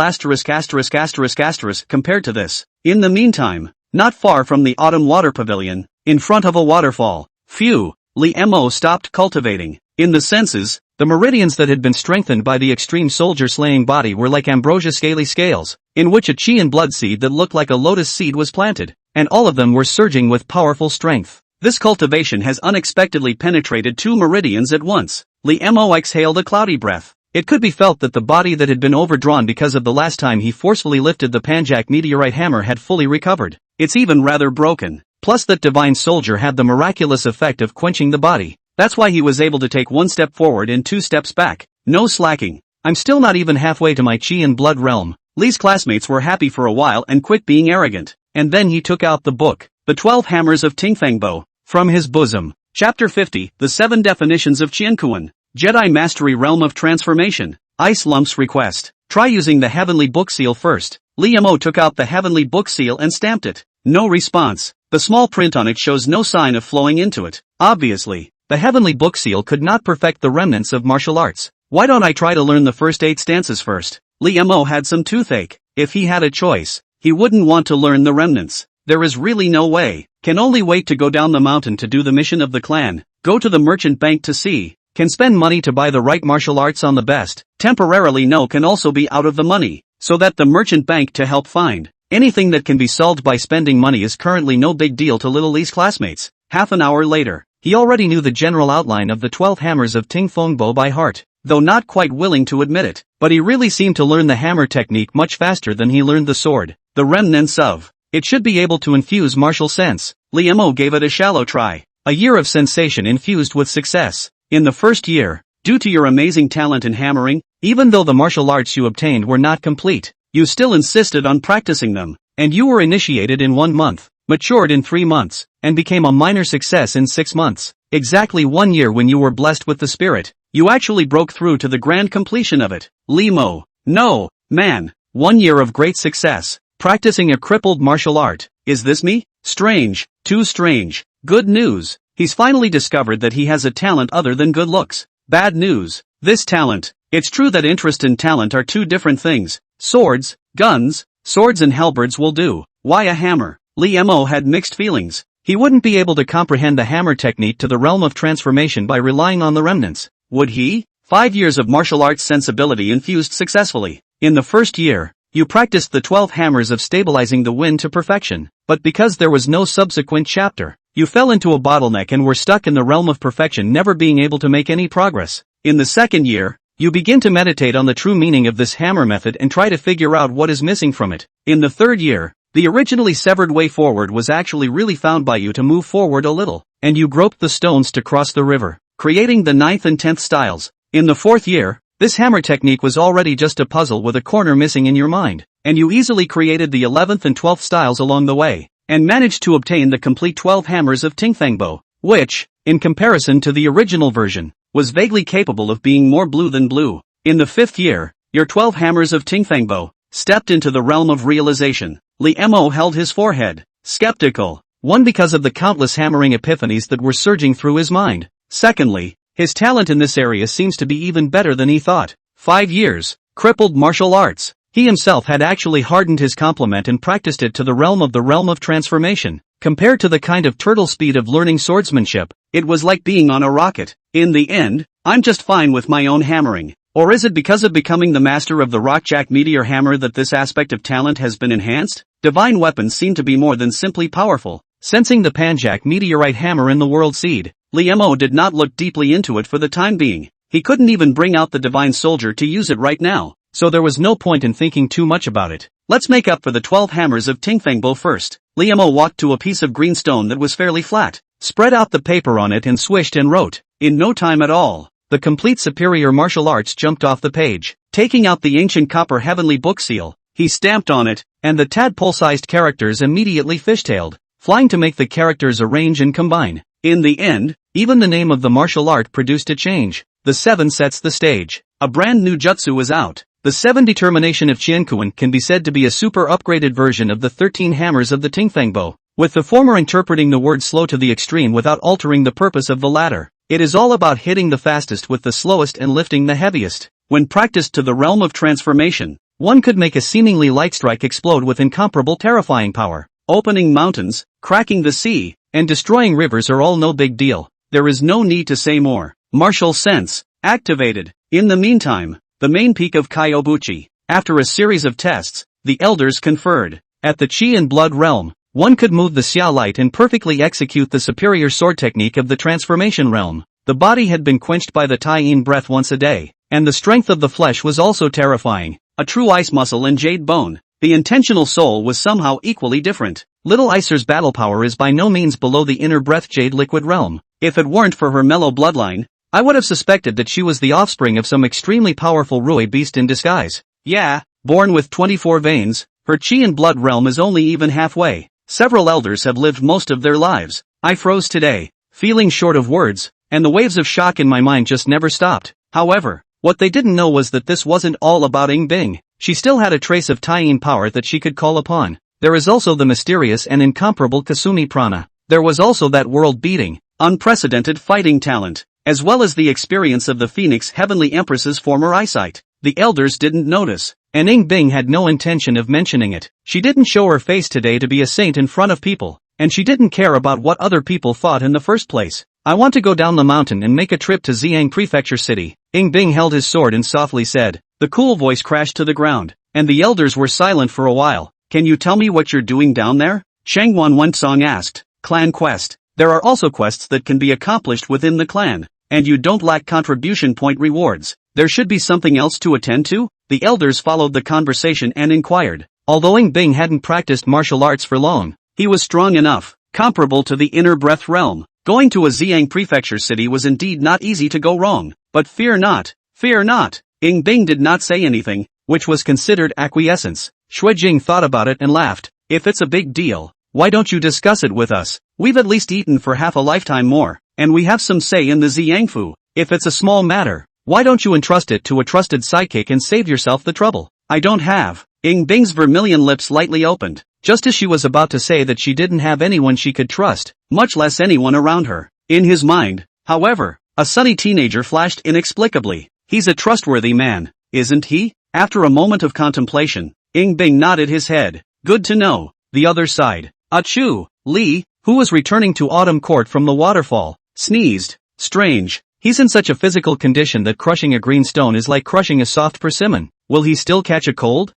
compared to this. In the meantime, not far from the autumn water pavilion, in front of a waterfall, Li Mo stopped cultivating. In the senses, the meridians that had been strengthened by the extreme soldier-slaying body were like ambrosia scaly scales, in which a Qi and blood seed that looked like a lotus seed was planted, and all of them were surging with powerful strength. This cultivation has unexpectedly penetrated 2 meridians at once. Li Mo exhaled a cloudy breath. It could be felt that the body that had been overdrawn because of the last time he forcefully lifted the Panjak meteorite hammer had fully recovered. It's even rather broken. Plus that divine soldier had the miraculous effect of quenching the body. That's why he was able to take 1 step forward and 2 steps back. No slacking. I'm still not even halfway to my Qi and Blood realm. Li's classmates were happy for a while and quit being arrogant. And then he took out the book, The 12 Hammers of Tingfangbo, from his bosom. Chapter 50, The 7 Definitions of Qiankuan. Jedi Mastery Realm of Transformation. Ice Lump's request. Try using the Heavenly Book Seal first. Li Mo took out the Heavenly Book Seal and stamped it. No response. The small print on it shows no sign of flowing into it. Obviously, the Heavenly Book Seal could not perfect the remnants of martial arts. Why don't I try to learn the first 8 stances first? Li Mo had some toothache. If he had a choice, he wouldn't want to learn the remnants. There is really no way. Can only wait to go down the mountain to do the mission of the clan. Go to the merchant bank to see. Can spend money to buy the right martial arts on the best. Temporarily no can also be out of the money, so that the merchant bank to help find. Anything that can be solved by spending money is currently no big deal to Little Li's classmates. Half an hour later, he already knew the general outline of the 12 hammers of Ting Fengbo by heart, though not quite willing to admit it. But he really seemed to learn the hammer technique much faster than he learned the sword. The remnants of it should be able to infuse martial sense. Li Mo gave it a shallow try. A year of sensation infused with success. In the first year, due to your amazing talent in hammering, even though the martial arts you obtained were not complete, you still insisted on practicing them, and you were initiated in 1 month, matured in 3 months, and became a minor success in 6 months. Exactly 1 year when you were blessed with the spirit, you actually broke through to the grand completion of it. Li Mo, no, man, 1 year of great success, practicing a crippled martial art. Is this me? Strange, too strange. Good news. He's finally discovered that he has a talent other than good looks. Bad news. This talent. It's true that interest and talent are 2 different things. Swords, guns, swords and halberds will do. Why a hammer? Li Mo had mixed feelings. He wouldn't be able to comprehend the hammer technique to the realm of transformation by relying on the remnants. Would he? 5 years of martial arts sensibility infused successfully. In the first year, you practiced the 12 hammers of stabilizing the wind to perfection. But because there was no subsequent chapter, you fell into a bottleneck and were stuck in the realm of perfection, never being able to make any progress. In the second year, you begin to meditate on the true meaning of this hammer method and try to figure out what is missing from it. In the third year, the originally severed way forward was actually really found by you to move forward a little, and you groped the stones to cross the river, creating the 9th and 10th styles. In the 4th year, this hammer technique was already just a puzzle with a corner missing in your mind, and you easily created the 11th and 12th styles along the way, and managed to obtain the complete 12 hammers of Tingfangbo, which, in comparison to the original version, was vaguely capable of being more blue than blue. In the 5th year, your 12 hammers of Tingfangbo stepped into the realm of realization. Li Mo held his forehead, skeptical. One, because of the countless hammering epiphanies that were surging through his mind. Secondly, his talent in this area seems to be even better than he thought. 5 years, crippled martial arts. He himself had actually hardened his complement and practiced it to the realm of transformation. Compared to the kind of turtle speed of learning swordsmanship, it was like being on a rocket. In the end, I'm just fine with my own hammering. Or is it because of becoming the master of the Rockjack Meteor Hammer that this aspect of talent has been enhanced? Divine weapons seem to be more than simply powerful. Sensing the Panjack Meteorite Hammer in the World Seed, Li Mo did not look deeply into it for the time being. He couldn't even bring out the Divine Soldier to use it right now, so there was no point in thinking too much about it. Let's make up for the 12 hammers of Tingfangbo first. Li Mo walked to a piece of green stone that was fairly flat, spread out the paper on it and swished and wrote. In no time at all, the complete superior martial arts jumped off the page. Taking out the ancient copper heavenly book seal, he stamped on it, and the tadpole-sized characters immediately fishtailed, flying to make the characters arrange and combine. In the end, even the name of the martial art produced a change. The 7 sets the stage. A brand new jutsu is out. The 7 determination of Qiankuan can be said to be a super upgraded version of the 13 hammers of the Tingfangbo, with the former interpreting the word slow to the extreme without altering the purpose of the latter. It is all about hitting the fastest with the slowest and lifting the heaviest. When practiced to the realm of transformation, one could make a seemingly light strike explode with incomparable terrifying power. Opening mountains, cracking the sea, and destroying rivers are all no big deal. There is no need to say more. Martial sense activated. In the meantime, the main peak of Kyobuchi. After a series of tests, the elders conferred. At the Qi and Blood realm, one could move the Xia light and perfectly execute the superior sword technique of the transformation realm. The body had been quenched by the Tai-in breath once a day, and the strength of the flesh was also terrifying. A true ice muscle and jade bone. The intentional soul was somehow equally different. Little Icer's battle power is by no means below the inner breath jade liquid realm. If it weren't for her mellow bloodline, I would have suspected that she was the offspring of some extremely powerful Rui beast in disguise. Yeah, born with 24 veins, her Qi and Blood realm is only even halfway. Several elders have lived most of their lives. I froze today, feeling short of words, and the waves of shock in my mind just never stopped. However, what they didn't know was that this wasn't all about Ying Bing. She still had a trace of Tai-in power that she could call upon. There is also the mysterious and incomparable Kasumi prana. There was also that world-beating, unprecedented fighting talent, as well as the experience of the Phoenix Heavenly Empress's former eyesight. The elders didn't notice, and Ying Bing had no intention of mentioning it. She didn't show her face today to be a saint in front of people, and she didn't care about what other people thought in the first place. I want to go down the mountain and make a trip to Xiang Prefecture City. Ying Bing held his sword and softly said. The cool voice crashed to the ground, and the elders were silent for a while. Can you tell me what you're doing down there? Changwan Wensong asked. Clan quest. There are also quests that can be accomplished within the clan, and you don't lack contribution point rewards. There should be something else to attend to? The elders followed the conversation and inquired. Although Ying Bing hadn't practiced martial arts for long, he was strong enough, comparable to the inner breath realm. Going to a Xiang Prefecture city was indeed not easy to go wrong, but fear not, fear not. Ying Bing did not say anything, which was considered acquiescence. Shui Jing thought about it and laughed. If it's a big deal, why don't you discuss it with us? We've at least eaten for half a lifetime more, and we have some say in the Xiangfu. If it's a small matter, why don't you entrust it to a trusted sidekick and save yourself the trouble? I don't have. Ying Bing's vermilion lips lightly opened, just as she was about to say that she didn't have anyone she could trust, much less anyone around her. In his mind, however, a sunny teenager flashed inexplicably. He's a trustworthy man, isn't he? After a moment of contemplation, Ying Bing nodded his head. Good to know. The other side. Achoo! Li, who was returning to Autumn Court from the waterfall, sneezed. Strange. He's in such a physical condition that crushing a green stone is like crushing a soft persimmon. Will he still catch a cold?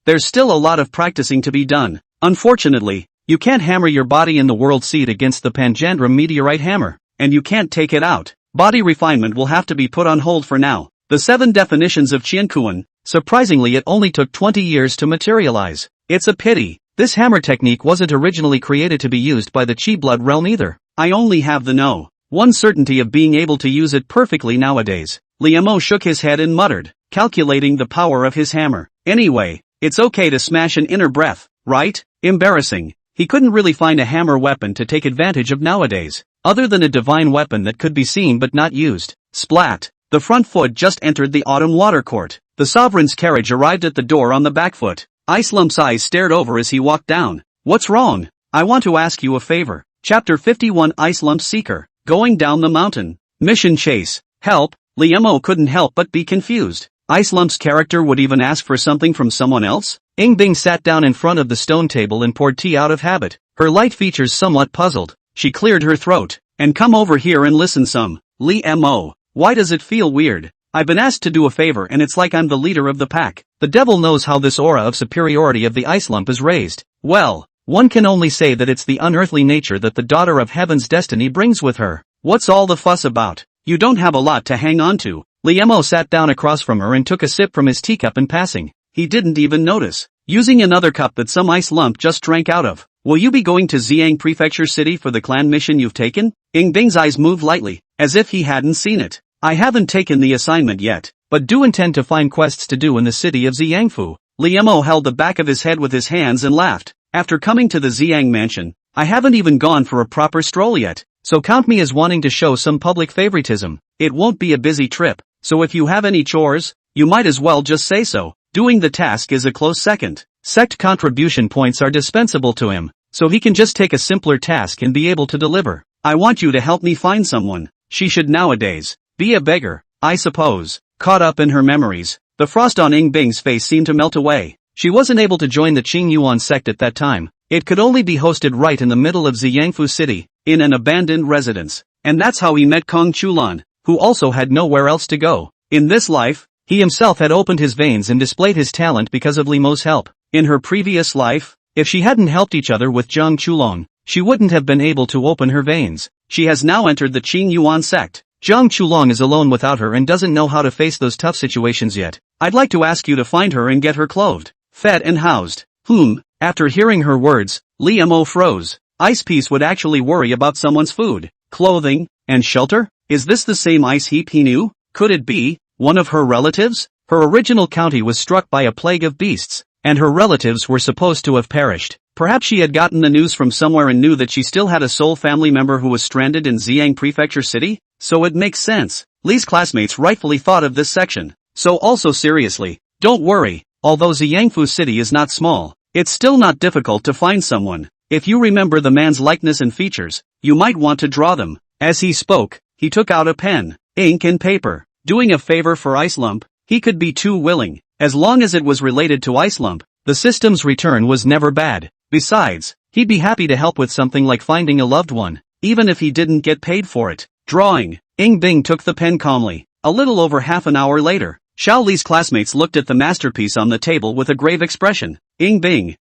There's still a lot of practicing to be done. Unfortunately, you can't hammer your body in the world seed against the Panjandrum meteorite hammer, and you can't take it out. Body refinement will have to be put on hold for now. The 7 definitions of Qiankuan, surprisingly it only took 20 years to materialize. It's a pity. This hammer technique wasn't originally created to be used by the Qi blood realm either. I only have the one certainty of being able to use it perfectly nowadays. Li Mo shook his head and muttered, calculating the power of his hammer. Anyway, it's okay to smash an inner breath, right? Embarrassing. He couldn't really find a hammer weapon to take advantage of nowadays. other than a divine weapon that could be seen but not used. Splat! The front foot just entered the autumn water court. The sovereign's carriage arrived at the door on the back foot. Ice Lump's eyes stared over as he walked down. What's wrong? I want to ask you a favor. Chapter 51 Ice Lump's Seeker. Going down the mountain. Mission chase. Help. Liemo couldn't help but be confused. Ice Lump's character would even ask for something from someone else? Ing Bing sat down in front of the stone table and poured tea out of habit. Her light features somewhat puzzled. She cleared her throat. And come over here and listen some. Liemo. Why does it feel weird? I've been asked to do a favor and it's like I'm the leader of the pack. The devil knows how this aura of superiority of the Ice Lump is raised. Well, one can only say that it's the unearthly nature that the daughter of heaven's destiny brings with her. What's all the fuss about? You don't have a lot to hang on to. Liemo sat down across from her and took a sip from his teacup in passing. He didn't even notice. Using another cup that some Ice Lump just drank out of. Will you be going to Xiang Prefecture City for the clan mission you've taken? Ing Bing's eyes moved lightly, as if he hadn't seen it. I haven't taken the assignment yet, but do intend to find quests to do in the city of Xiangfu. Liemo held the back of his head with his hands and laughed. After coming to the Xiang mansion, I haven't even gone for a proper stroll yet, so count me as wanting to show some public favoritism. It won't be a busy trip, so if you have any chores, you might as well just say so. Doing the task is a close second. Sect contribution points are dispensable to him, so he can just take a simpler task and be able to deliver. I want you to help me find someone. She should nowadays be a beggar, I suppose. Caught up in her memories, the frost on Ing Bing's face seemed to melt away. She wasn't able to join the Qing Yuan sect at that time. It could only be hosted right in the middle of Xiangfu City, in an abandoned residence. And that's how he met Kong Chulan, who also had nowhere else to go. In this life, he himself had opened his veins and displayed his talent because of Limo's help. In her previous life, if she hadn't helped each other with Zhang Chulong, she wouldn't have been able to open her veins. She has now entered the Qing Yuan sect. Zhang Chulong is alone without her and doesn't know how to face those tough situations yet. I'd like to ask you to find her and get her clothed, fed and housed. After hearing her words, Liemo froze. Ice Piece would actually worry about someone's food, clothing, and shelter? Is this the same Ice Heap he knew? Could it be one of her relatives? Her original county was struck by a plague of beasts, and her relatives were supposed to have perished. Perhaps she had gotten the news from somewhere and knew that she still had a sole family member who was stranded in Xiang Prefecture City? So it makes sense. Lee's classmates rightfully thought of this section. So also seriously, don't worry, although Xiangfu City is not small, it's still not difficult to find someone. If you remember the man's likeness and features, you might want to draw them. As he spoke, he took out a pen, ink and paper. Doing a favor for Ice Lump, he could be too willing. As long as it was related to Ice Lump, the system's return was never bad. Besides, he'd be happy to help with something like finding a loved one, even if he didn't get paid for it. Drawing. Ing Bing took the pen calmly. A little over half an hour later, Xiao Li's classmates looked at the masterpiece on the table with a grave expression. Ing Bing.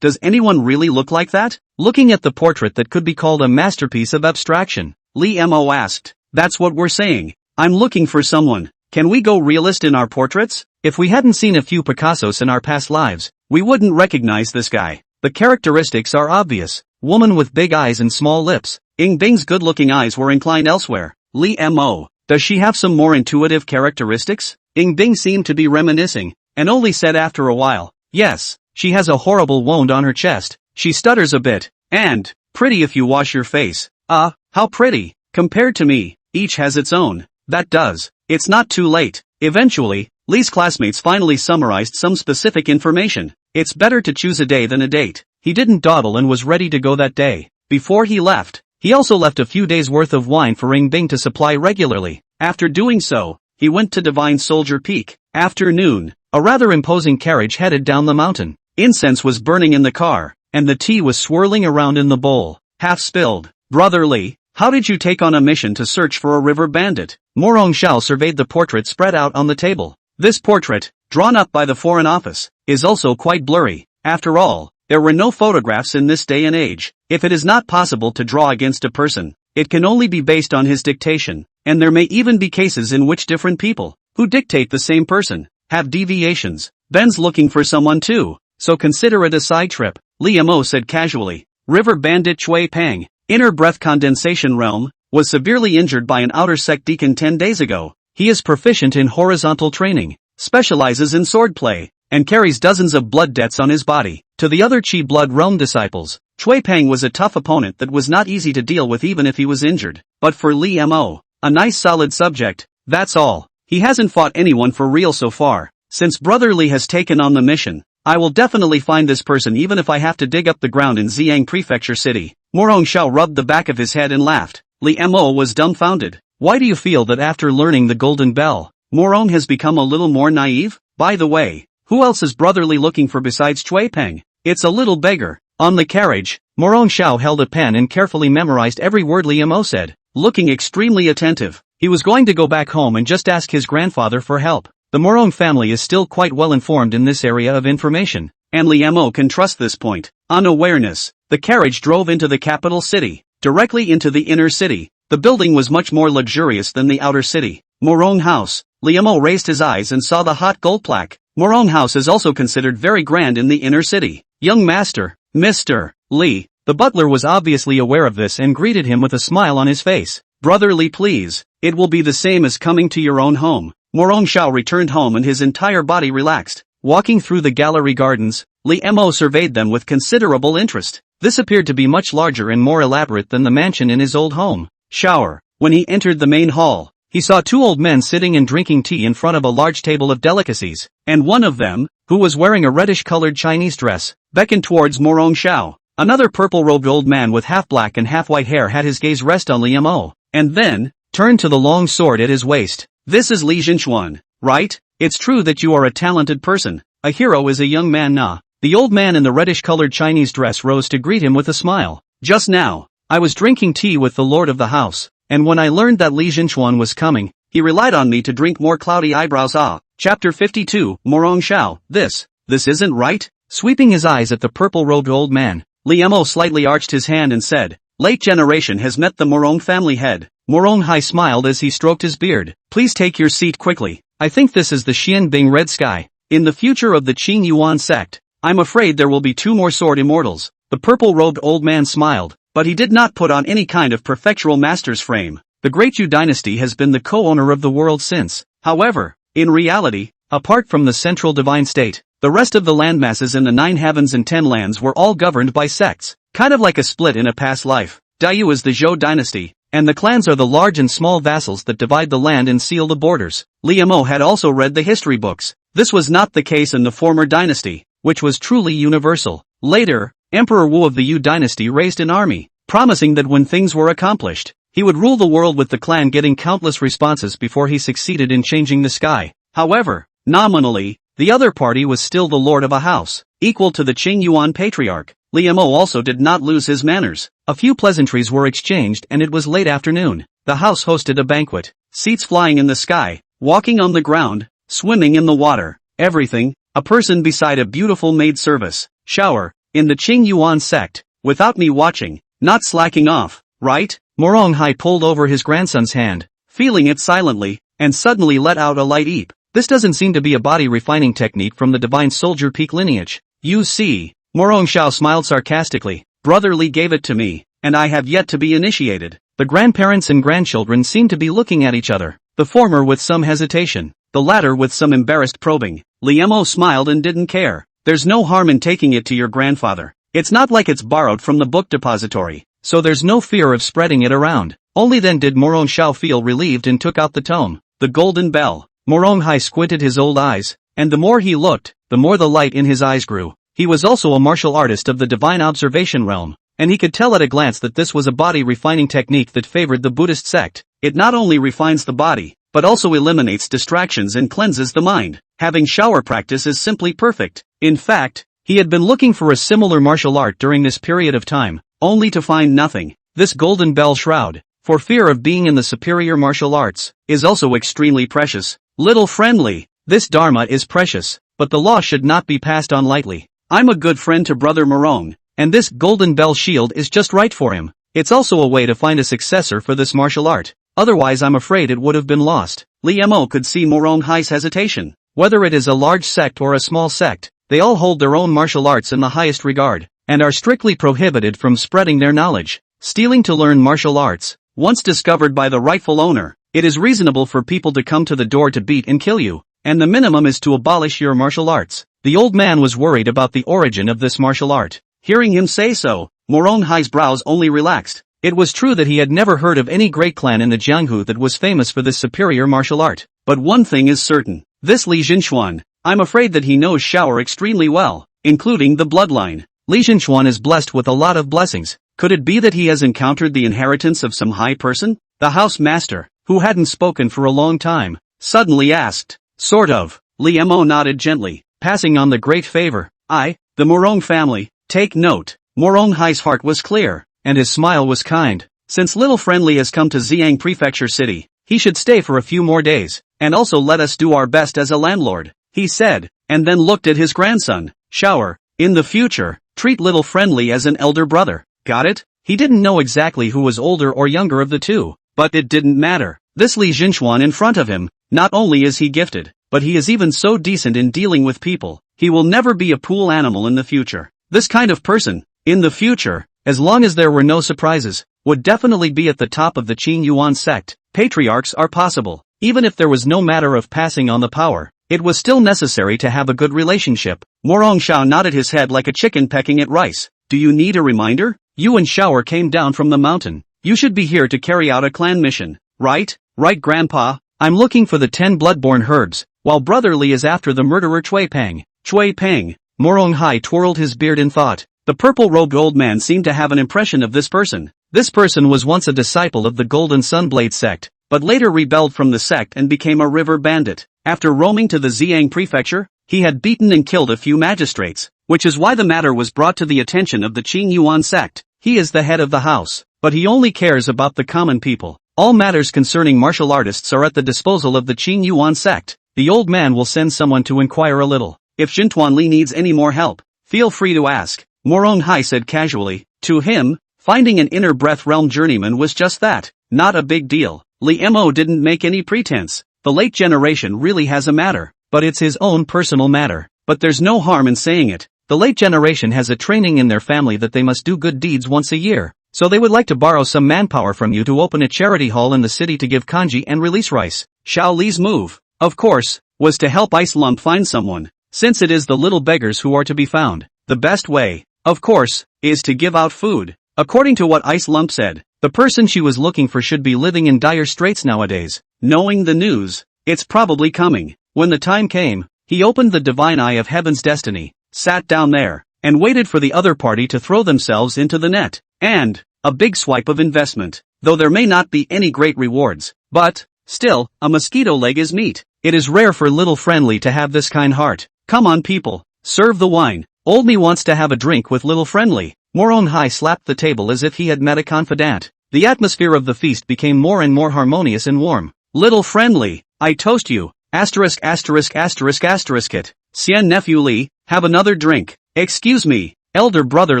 Does anyone really look like that? Looking at the portrait that could be called a masterpiece of abstraction, Liemo asked. That's what we're saying. I'm looking for someone. Can we go realist in our portraits? If we hadn't seen a few Picassos in our past lives, we wouldn't recognize this guy. The characteristics are obvious. Woman with big eyes and small lips. Ing Bing's good-looking eyes were inclined elsewhere. Liemo. Does she have some more intuitive characteristics? Ing Bing seemed to be reminiscing, and only said after a while, yes, she has a horrible wound on her chest. She stutters a bit. And, pretty if you wash your face. How pretty. Compared to me, each has its own. That does. It's not too late. Eventually, Lee's classmates finally summarized some specific information. It's better to choose a day than a date. He didn't dawdle and was ready to go that day. Before he left, he also left a few days' worth of wine for Ing Bing to supply regularly. After doing so, he went to Divine Soldier Peak. Afternoon, a rather imposing carriage headed down the mountain. Incense was burning in the car, and the tea was swirling around in the bowl, half spilled. Brother Lee, how did you take on a mission to search for a river bandit? Morong Shao surveyed the portrait spread out on the table. This portrait, drawn up by the Foreign Office, is also quite blurry. After all, there were no photographs in this day and age. If it is not possible to draw against a person, it can only be based on his dictation, and there may even be cases in which different people, who dictate the same person, have deviations. Ben's looking for someone too, so consider it a side trip, Liemo said casually. River bandit Chui Pang, inner breath condensation realm, was severely injured by an outer sect deacon 10 days ago. He is proficient in horizontal training, specializes in swordplay, and carries dozens of blood debts on his body. To the other Chi blood realm disciples, Cui Peng was a tough opponent that was not easy to deal with even if he was injured. But for Li Mo, a nice solid subject, that's all. He hasn't fought anyone for real so far. Since Brother Li has taken on the mission, I will definitely find this person even if I have to dig up the ground in Xiang Prefecture City. Morong Xiao rubbed the back of his head and laughed. Li Mo was dumbfounded. Why do you feel that after learning the Golden Bell, Morong has become a little more naive? By the way, who else is Brother Li looking for besides Cui Peng? It's a little beggar. On the carriage, Morong Xiao held a pen and carefully memorized every word Li Mo said, looking extremely attentive. He was going to go back home and just ask his grandfather for help. The Morong family is still quite well informed in this area of information, and Li Mo can trust this point. On awareness, the carriage drove into the capital city, directly into the inner city. The building was much more luxurious than the outer city. Morong House. Li Mo raised his eyes and saw the hot gold plaque. Morong House is also considered very grand in the inner city. Young master, Mr. Li. The butler was obviously aware of this and greeted him with a smile on his face. Brother Li, please. It will be the same as coming to your own home. Morong Xiao returned home and his entire body relaxed. Walking through the gallery gardens, Li Mo surveyed them with considerable interest. This appeared to be much larger and more elaborate than the mansion in his old home. Shower. When he entered the main hall, he saw two old men sitting and drinking tea in front of a large table of delicacies, and one of them, who was wearing a reddish-colored Chinese dress, beckoned towards Morong Xiao. Another purple-robed old man with half-black and half-white hair had his gaze rest on Li Mo, and then turned to the long sword at his waist. This is Li Jinchuan, right? It's true that you are a talented person. A hero is a young man na. The old man in the reddish-colored Chinese dress rose to greet him with a smile. Just now, I was drinking tea with the lord of the house, and when I learned that Li Jinchuan was coming, he relied on me to drink more. Cloudy eyebrows. Chapter 52, Morong Xiao. This isn't right? Sweeping his eyes at the purple-robed old man, Li Mo slightly arched his hand and said, late generation has met the Morong family head. Morong Hai smiled as he stroked his beard. Please take your seat quickly. I think this is the Xianbing Red Sky. In the future of the Qing Yuan sect, I'm afraid there will be 2 more sword immortals. The purple-robed old man smiled, but he did not put on any kind of prefectural master's frame. The Great Yu dynasty has been the co-owner of the world since. However, in reality, apart from the central divine state, the rest of the landmasses in the 9 heavens and 10 lands were all governed by sects, kind of like a split in a past life. Dayu is the Zhou dynasty, and the clans are the large and small vassals that divide the land and seal the borders. Li Mo had also read the history books. This was not the case in the former dynasty, which was truly universal. Later, Emperor Wu of the Yu dynasty raised an army, promising that when things were accomplished, he would rule the world with the clan getting countless responses before he succeeded in changing the sky. However, nominally, the other party was still the lord of a house, equal to the Qing Yuan patriarch. Li Mo also did not lose his manners. A few pleasantries were exchanged and it was late afternoon. The house hosted a banquet, seats flying in the sky, walking on the ground, swimming in the water, everything, a person beside a beautiful maid service, shower, in the Qing Yuan sect, without me watching, not slacking off, right? Morong Hai pulled over his grandson's hand, feeling it silently, and suddenly let out a light eep. This doesn't seem to be a body refining technique from the divine soldier peak lineage. You see, Morong Xiao smiled sarcastically. Brother Li gave it to me, and I have yet to be initiated. The grandparents and grandchildren seemed to be looking at each other, the former with some hesitation, the latter with some embarrassed probing. Li Mo smiled and didn't care. There's no harm in taking it to your grandfather. It's not like it's borrowed from the book depository, so there's no fear of spreading it around. Only then did Morong Xiao feel relieved and took out the tome. The Golden Bell. Morong Hai squinted his old eyes, and the more he looked, the more the light in his eyes grew. He was also a martial artist of the divine observation realm, and he could tell at a glance that this was a body refining technique that favored the Buddhist sect. It not only refines the body, but also eliminates distractions and cleanses the mind. Having shower practice is simply perfect. In fact, he had been looking for a similar martial art during this period of time, only to find nothing. This Golden Bell shroud, for fear of being in the superior martial arts, is also extremely precious. Little friendly, this Dharma is precious, but the law should not be passed on lightly. I'm a good friend to Brother Morong, and this Golden Bell shield is just right for him. It's also a way to find a successor for this martial art. Otherwise I'm afraid it would have been lost. Li Mo could see Morong Hai's hesitation. Whether it is a large sect or a small sect, they all hold their own martial arts in the highest regard, and are strictly prohibited from spreading their knowledge. Stealing to learn martial arts, once discovered by the rightful owner, it is reasonable for people to come to the door to beat and kill you, and the minimum is to abolish your martial arts. The old man was worried about the origin of this martial art. Hearing him say so, Morong Hai's brows only relaxed. It was true that he had never heard of any great clan in the Jianghu that was famous for this superior martial art. But one thing is certain. This Li Jinchuan, I'm afraid that he knows shower extremely well, including the bloodline. Li Jinchuan is blessed with a lot of blessings. Could it be that he has encountered the inheritance of some high person? The house master, who hadn't spoken for a long time, suddenly asked. Sort of. Li Mo nodded gently, passing on the great favor. The Morong family. Take note. Morong Hai's heart was clear, and his smile was kind. Since little friendly has come to Xiang Prefecture City, he should stay for a few more days, and also let us do our best as a landlord, he said, and then looked at his grandson. Shower, in the future, treat little friendly as an elder brother. Got it? He didn't know exactly who was older or younger of the two, but it didn't matter. This Li Jinchuan in front of him, not only is he gifted, but he is even so decent in dealing with people. He will never be a pool animal in the future. This kind of person, in the future, as long as there were no surprises, would definitely be at the top of the Qing Yuan sect. Patriarchs are possible. Even if there was no matter of passing on the power, it was still necessary to have a good relationship. Morong Shao nodded his head like a chicken pecking at rice. Do you need a reminder? You and Shower came down from the mountain. You should be here to carry out a clan mission. Right, Grandpa. I'm looking for the 10 bloodborne herbs, while Brother Li is after the murderer Cui Peng. Cui Peng. Morong Hai twirled his beard in thought. The purple-robed old man seemed to have an impression of this person. This person was once a disciple of the Golden Sunblade sect, but later rebelled from the sect and became a river bandit. After roaming to the Xiang prefecture, he had beaten and killed a few magistrates, which is why the matter was brought to the attention of the Qing Yuan sect. He is the head of the house, but he only cares about the common people. All matters concerning martial artists are at the disposal of the Qing Yuan sect. The old man will send someone to inquire a little. If Jintuan Li needs any more help, feel free to ask. Morong Hai said casually. To him, finding an inner breath realm journeyman was just that, not a big deal. Li Mo didn't make any pretense. The late generation really has a matter, but it's his own personal matter. But there's no harm in saying it. The late generation has a training in their family that they must do good deeds once a year, so they would like to borrow some manpower from you to open a charity hall in the city to give kanji and release rice. Xiao Li's move, of course, was to help Ice Lump find someone, since it is the little beggars who are to be found. The best way, of course, is to give out food. According to what Ice Lump said, the person she was looking for should be living in dire straits nowadays. Knowing the news, it's probably coming. When the time came, he opened the divine eye of heaven's destiny, sat down there, and waited for the other party to throw themselves into the net. And a big swipe of investment. Though there may not be any great rewards, but still, a mosquito leg is meat. It is rare for little friendly to have this kind heart. Come on people, serve the wine. Old me wants to have a drink with little friendly. Morong Hai slapped the table as if he had met a confidant. The atmosphere of the feast became more and more harmonious and warm. Little friendly, I toast you. Asterisk asterisk asterisk asterisk it. Xian nephew Li, have another drink. Excuse me, elder brother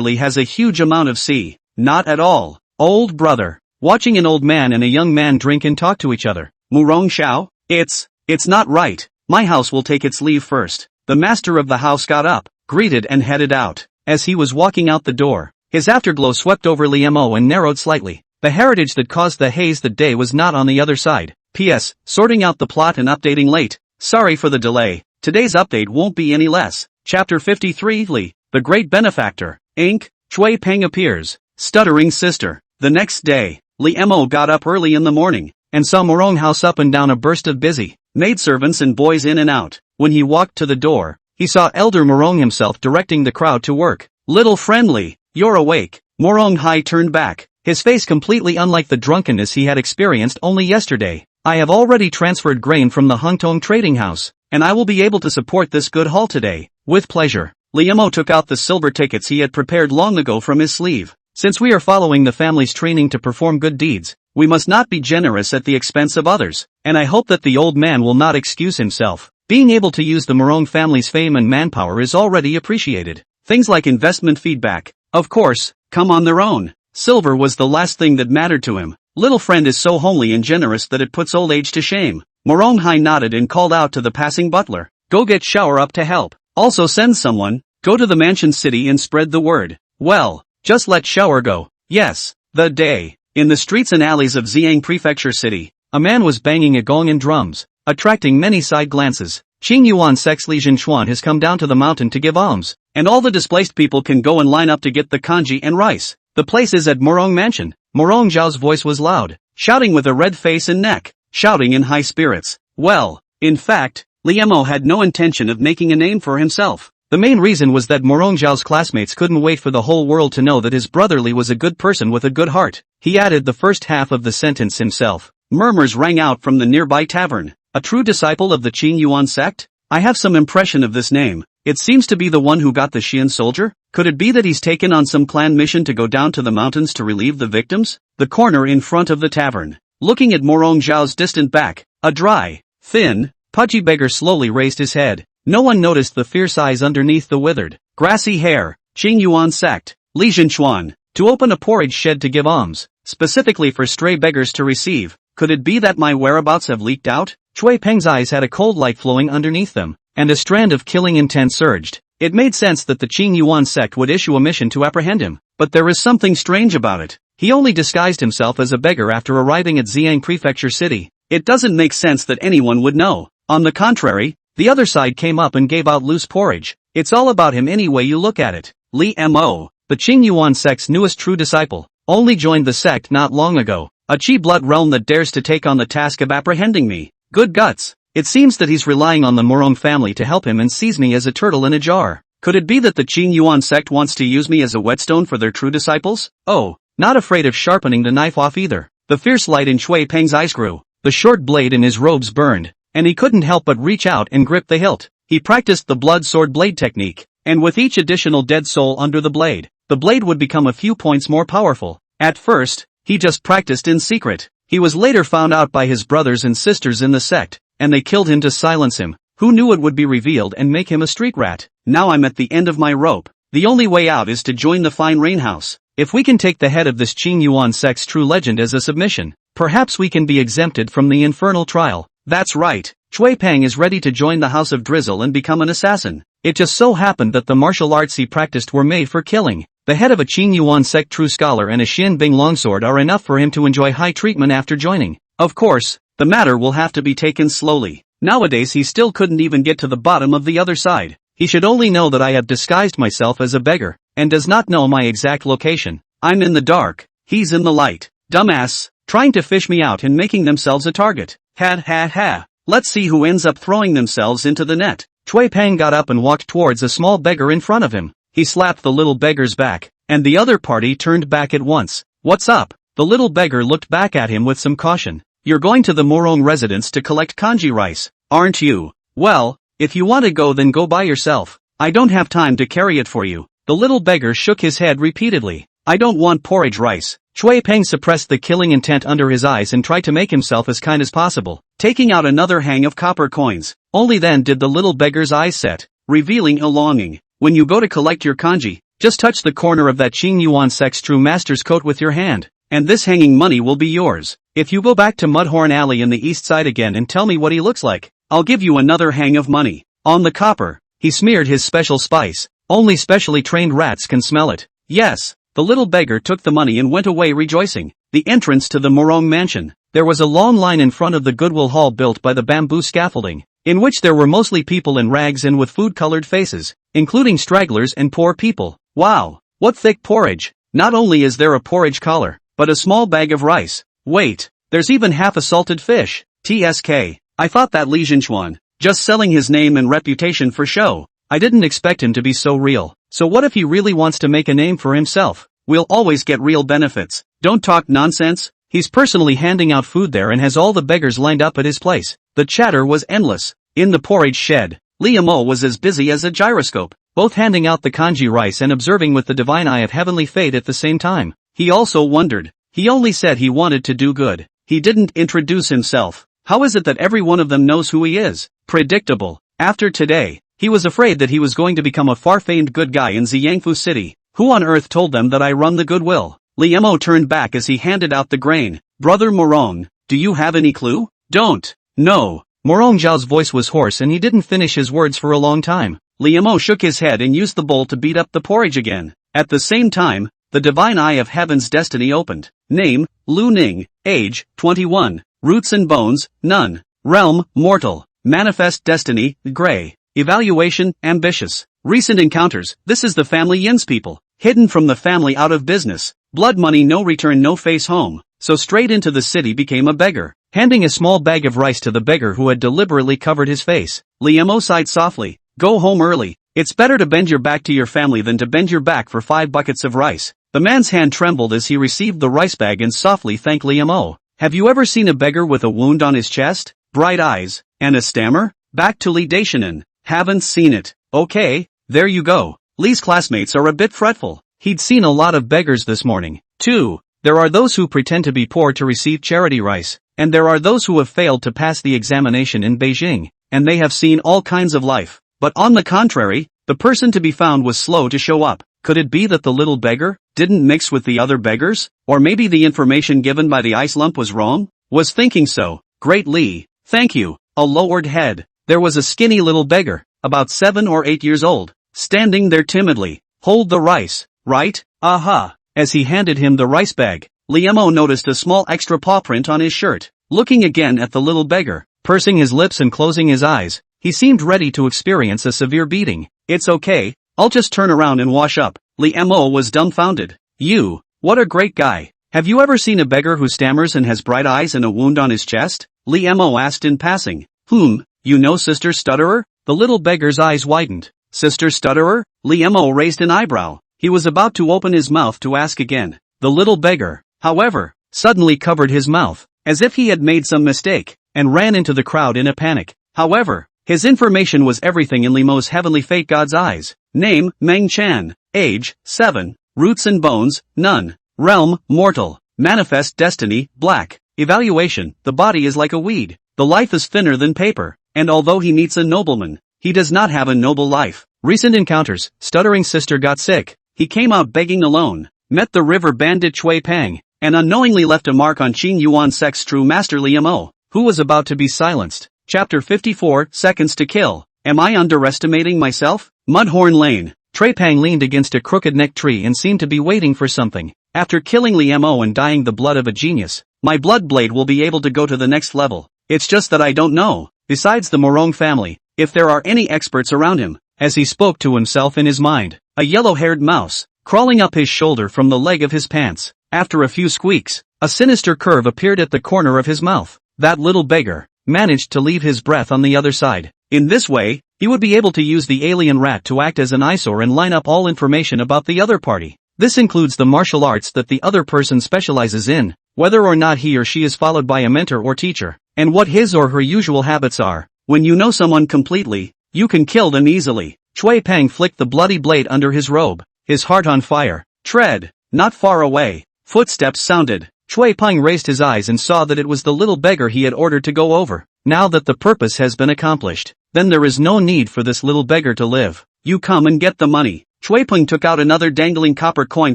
Li has a huge amount of C. Not at all. Old brother. Watching an old man and a young man drink and talk to each other. Murong Shao? It's not right. My house will take its leave first. The master of the house got up, greeted and headed out. As he was walking out the door, his afterglow swept over Li Mo and narrowed slightly. The heritage that caused the haze that day was not on the other side. P.S. Sorting out the plot and updating late. Sorry for the delay. Today's update won't be any less. Chapter 53 Li, the Great Benefactor. Inc. Cui Peng appears. Stuttering sister. The next day, Li Mo got up early in the morning, and saw Morong house up and down a burst of busy maidservants and boys in and out. When he walked to the door, he saw Elder Morong himself directing the crowd to work. Little friendly, you're awake. Morong Hai turned back, his face completely unlike the drunkenness he had experienced only yesterday. I have already transferred grain from the Hungtong trading house, and I will be able to support this good haul today. With pleasure. Li Mo took out the silver tickets he had prepared long ago from his sleeve. Since we are following the family's training to perform good deeds, we must not be generous at the expense of others, and I hope that the old man will not excuse himself. Being able to use the Morong family's fame and manpower is already appreciated. Things like investment feedback, of course, come on their own. Silver was the last thing that mattered to him. Little friend is so homely and generous that it puts old age to shame. Morong Hai nodded and called out to the passing butler. Go get Shower up to help. Also send someone. Go to the mansion city and spread the word. Well, just let Shower go. Yes. The day. In the streets and alleys of Xiang Prefecture City, a man was banging a gong and drums, attracting many side glances. Qing Yuan Sec's Li Zhenchuan has come down to the mountain to give alms, and all the displaced people can go and line up to get the kanji and rice. The place is at Morong Mansion. Morong Zhao's voice was loud, shouting with a red face and neck, shouting in high spirits. Well, in fact, Liemo had no intention of making a name for himself. The main reason was that Morong Zhao's classmates couldn't wait for the whole world to know that his brother Li was a good person with a good heart. He added the first half of the sentence himself. Murmurs rang out from the nearby tavern. A true disciple of the Qing Yuan sect? I have some impression of this name. It seems to be the one who got the Xian soldier? Could it be that he's taken on some clan mission to go down to the mountains to relieve the victims? The corner in front of the tavern. Looking at Morong Zhao's distant back, a dry, thin, pudgy beggar slowly raised his head. No one noticed the fierce eyes underneath the withered, grassy hair. Qing Yuan sect, Li Zhenchuan, to open a porridge shed to give alms, specifically for stray beggars to receive. Could it be that my whereabouts have leaked out? Cui Peng's eyes had a cold light flowing underneath them, and a strand of killing intent surged. It made sense that the Qing Yuan sect would issue a mission to apprehend him, but there is something strange about it. He only disguised himself as a beggar after arriving at Xiang Prefecture City. It doesn't make sense that anyone would know. On the contrary, the other side came up and gave out loose porridge. It's all about him any way you look at it. Li Mo, the Qing Yuan sect's newest true disciple, only joined the sect not long ago. A Qi blood realm that dares to take on the task of apprehending me. Good guts. It seems that he's relying on the Morong family to help him and sees me as a turtle in a jar. Could it be that the Qing Yuan sect wants to use me as a whetstone for their true disciples? Oh, not afraid of sharpening the knife off either. The fierce light in Cui Peng's eyes grew. The short blade in his robes burned, and he couldn't help but reach out and grip the hilt. He practiced the blood sword blade technique, and with each additional dead soul under the blade would become a few points more powerful. At first, he just practiced in secret. He was later found out by his brothers and sisters in the sect, and they killed him to silence him. Who knew it would be revealed and make him a street rat? Now I'm at the end of my rope. The only way out is to join the Fine Rain House. If we can take the head of this Qing Yuan sect's true legend as a submission, perhaps we can be exempted from the infernal trial. That's right. Cui Peng is ready to join the House of Drizzle and become an assassin. It just so happened that the martial arts he practiced were made for killing. The head of a Qing Yuan sect true scholar and a Xian Bing longsword are enough for him to enjoy high treatment after joining. Of course, the matter will have to be taken slowly. Nowadays he still couldn't even get to the bottom of the other side. He should only know that I have disguised myself as a beggar, and does not know my exact location. I'm in the dark, he's in the light. Dumbass, trying to fish me out and making themselves a target. Ha ha ha. Let's see who ends up throwing themselves into the net. Cui Peng got up and walked towards a small beggar in front of him. He slapped the little beggar's back, and the other party turned back at once. What's up? The little beggar looked back at him with some caution. You're going to the Morong residence to collect kanji rice, aren't you? Well, if you want to go then go by yourself. I don't have time to carry it for you. The little beggar shook his head repeatedly. I don't want porridge rice. Cui Peng suppressed the killing intent under his eyes and tried to make himself as kind as possible, taking out another hang of copper coins. Only then did the little beggar's eyes set, revealing a longing. When you go to collect your kanji, just touch the corner of that Qing Yuan sect's true master's coat with your hand, and this hanging money will be yours. If you go back to Mudhorn Alley in the east side again and tell me what he looks like, I'll give you another hang of money. On the copper, he smeared his special spice. Only specially trained rats can smell it. Yes, the little beggar took the money and went away rejoicing. The entrance to the Morong mansion. There was a long line in front of the Goodwill Hall built by the bamboo scaffolding, in which there were mostly people in rags and with food-colored faces, including stragglers and poor people. Wow, what thick porridge! Not only is there a porridge collar, but a small bag of rice. Wait, there's even half a salted fish. TSK. I thought that Li Zhenchuan, just selling his name and reputation for show. I didn't expect him to be so real. So what if he really wants to make a name for himself? We'll always get real benefits. Don't talk nonsense. He's personally handing out food there and has all the beggars lined up at his place. The chatter was endless. In the porridge shed, Li Mo was as busy as a gyroscope, both handing out the kanji rice and observing with the divine eye of heavenly fate at the same time. He also wondered. He only said he wanted to do good. He didn't introduce himself. How is it that every one of them knows who he is? Predictable. After today, he was afraid that he was going to become a far-famed good guy in Xiangfu City. Who on earth told them that I run the Goodwill? Li Mo turned back as he handed out the grain. Brother Morong, do you have any clue? Don't. No. Morong Zhao's voice was hoarse and he didn't finish his words for a long time. Li Mo shook his head and used the bowl to beat up the porridge again. At the same time, the divine eye of heaven's destiny opened. Name, Lu Ning. Age, 21. Roots and bones, none. Realm, mortal. Manifest destiny, gray. Evaluation, ambitious. Recent encounters, this is the family Yin's people. Hidden from the family out of business. Blood money no return no face home. So straight into the city became a beggar. Handing a small bag of rice to the beggar who had deliberately covered his face. Liemo sighed softly. Go home early. It's better to bend your back to your family than to bend your back for 5 buckets of rice. The man's hand trembled as he received the rice bag and softly thanked Liemo. Have you ever seen a beggar with a wound on his chest, bright eyes, and a stammer? Back to Lee Daishonin. Haven't seen it. Okay, there you go. Lee's classmates are a bit fretful. He'd seen a lot of beggars this morning. 2. There are those who pretend to be poor to receive charity rice, and there are those who have failed to pass the examination in Beijing, and they have seen all kinds of life. But on the contrary, the person to be found was slow to show up. Could it be that the little beggar didn't mix with the other beggars? Or maybe the information given by the ice lump was wrong? Was thinking so. Great Lee, thank you. A lowered head. There was a skinny little beggar, about 7 or 8 years old, standing there timidly. Hold the rice, right? Aha. As he handed him the rice bag, Liemo noticed a small extra paw print on his shirt. Looking again at the little beggar, pursing his lips and closing his eyes, he seemed ready to experience a severe beating. It's okay, I'll just turn around and wash up. Liemo was dumbfounded. You, what a great guy. Have you ever seen a beggar who stammers and has bright eyes and a wound on his chest? Liemo asked in passing. You know Sister Stutterer? The little beggar's eyes widened. Sister Stutterer? Liemo raised an eyebrow. He was about to open his mouth to ask again. The little beggar, however, suddenly covered his mouth, as if he had made some mistake, and ran into the crowd in a panic. However, his information was everything in Liemo's heavenly fate god's eyes. Name, Meng Chan. Age, 7. Roots and bones, none. Realm, mortal. Manifest destiny, black. Evaluation, the body is like a weed. The life is thinner than paper. And although he meets a nobleman, he does not have a noble life. Recent encounters, stuttering sister got sick. He came out begging alone, met the river bandit Chui Pang, and unknowingly left a mark on Qin Yuan Sect's true master Liemo, who was about to be silenced. Chapter 54, Seconds to Kill. Am I underestimating myself? Mudhorn Lane. Chui Pang leaned against a crooked-necked tree and seemed to be waiting for something. After killing Liemo and dying the blood of a genius, my blood blade will be able to go to the next level. It's just that I don't know, besides the Morong family, if there are any experts around him. As he spoke to himself in his mind, a yellow-haired mouse, crawling up his shoulder from the leg of his pants. After a few squeaks, a sinister curve appeared at the corner of his mouth. That little beggar managed to leave his breath on the other side. In this way, he would be able to use the alien rat to act as an eyesore and line up all information about the other party. This includes the martial arts that the other person specializes in, whether or not he or she is followed by a mentor or teacher, and what his or her usual habits are. When you know someone completely, you can kill them easily. Chui Pang flicked the bloody blade under his robe, his heart on fire. Tread, not far away. Footsteps sounded. Chui Pang raised his eyes and saw that it was the little beggar he had ordered to go over. Now that the purpose has been accomplished, then there is no need for this little beggar to live. You come and get the money. Chui Pang took out another dangling copper coin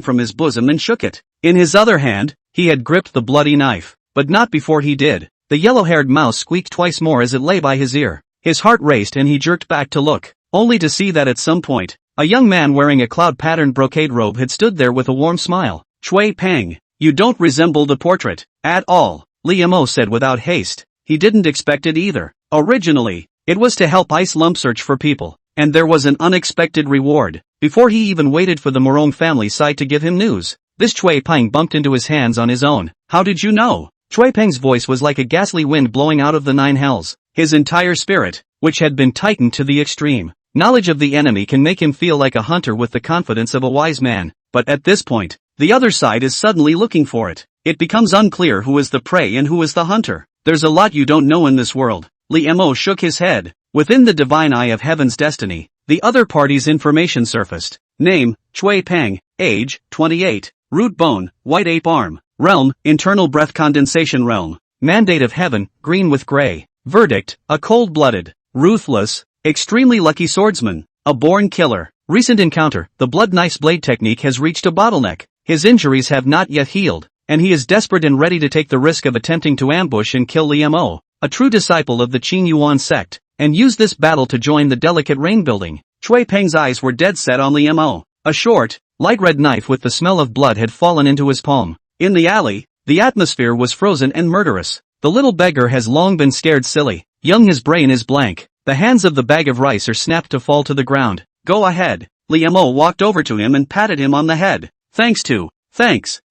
from his bosom and shook it. In his other hand, he had gripped the bloody knife. But not before he did. The yellow-haired mouse squeaked twice more as it lay by his ear. His heart raced and he jerked back to look, only to see that at some point, a young man wearing a cloud-patterned brocade robe had stood there with a warm smile. Chui Pang, you don't resemble the portrait, at all, Liemo said without haste. He didn't expect it either. Originally, it was to help Ice Lump search for people, and there was an unexpected reward. Before he even waited for the Morong family side to give him news, this Chui Pang bumped into his hands on his own. How did you know? Chui Pang's voice was like a ghastly wind blowing out of the 9 hells. His entire spirit, which had been tightened to the extreme. Knowledge of the enemy can make him feel like a hunter with the confidence of a wise man, but at this point, the other side is suddenly looking for it. It becomes unclear who is the prey and who is the hunter. There's a lot you don't know in this world. Liemo shook his head. Within the divine eye of heaven's destiny, the other party's information surfaced. Name, Chui Pang. Age, 28. Root bone, white ape arm. Realm, internal breath condensation realm. Mandate of heaven, green with gray. Verdict, a cold-blooded, ruthless, extremely lucky swordsman. A born killer. Recent encounter, the blood knife blade technique has reached a bottleneck. His injuries have not yet healed, and he is desperate and ready to take the risk of attempting to ambush and kill Liemo, a true disciple of the Qin Yuan sect, and use this battle to join the delicate rain building. Chui Pang's eyes were dead set on Liemo. A short, light red knife with the smell of blood had fallen into his palm. In the alley, the atmosphere was frozen and murderous. The little beggar has long been scared silly. Young, his brain is blank. The hands of the bag of rice are snapped to fall to the ground. Go ahead. Liamo walked over to him and patted him on the head. Thanks. The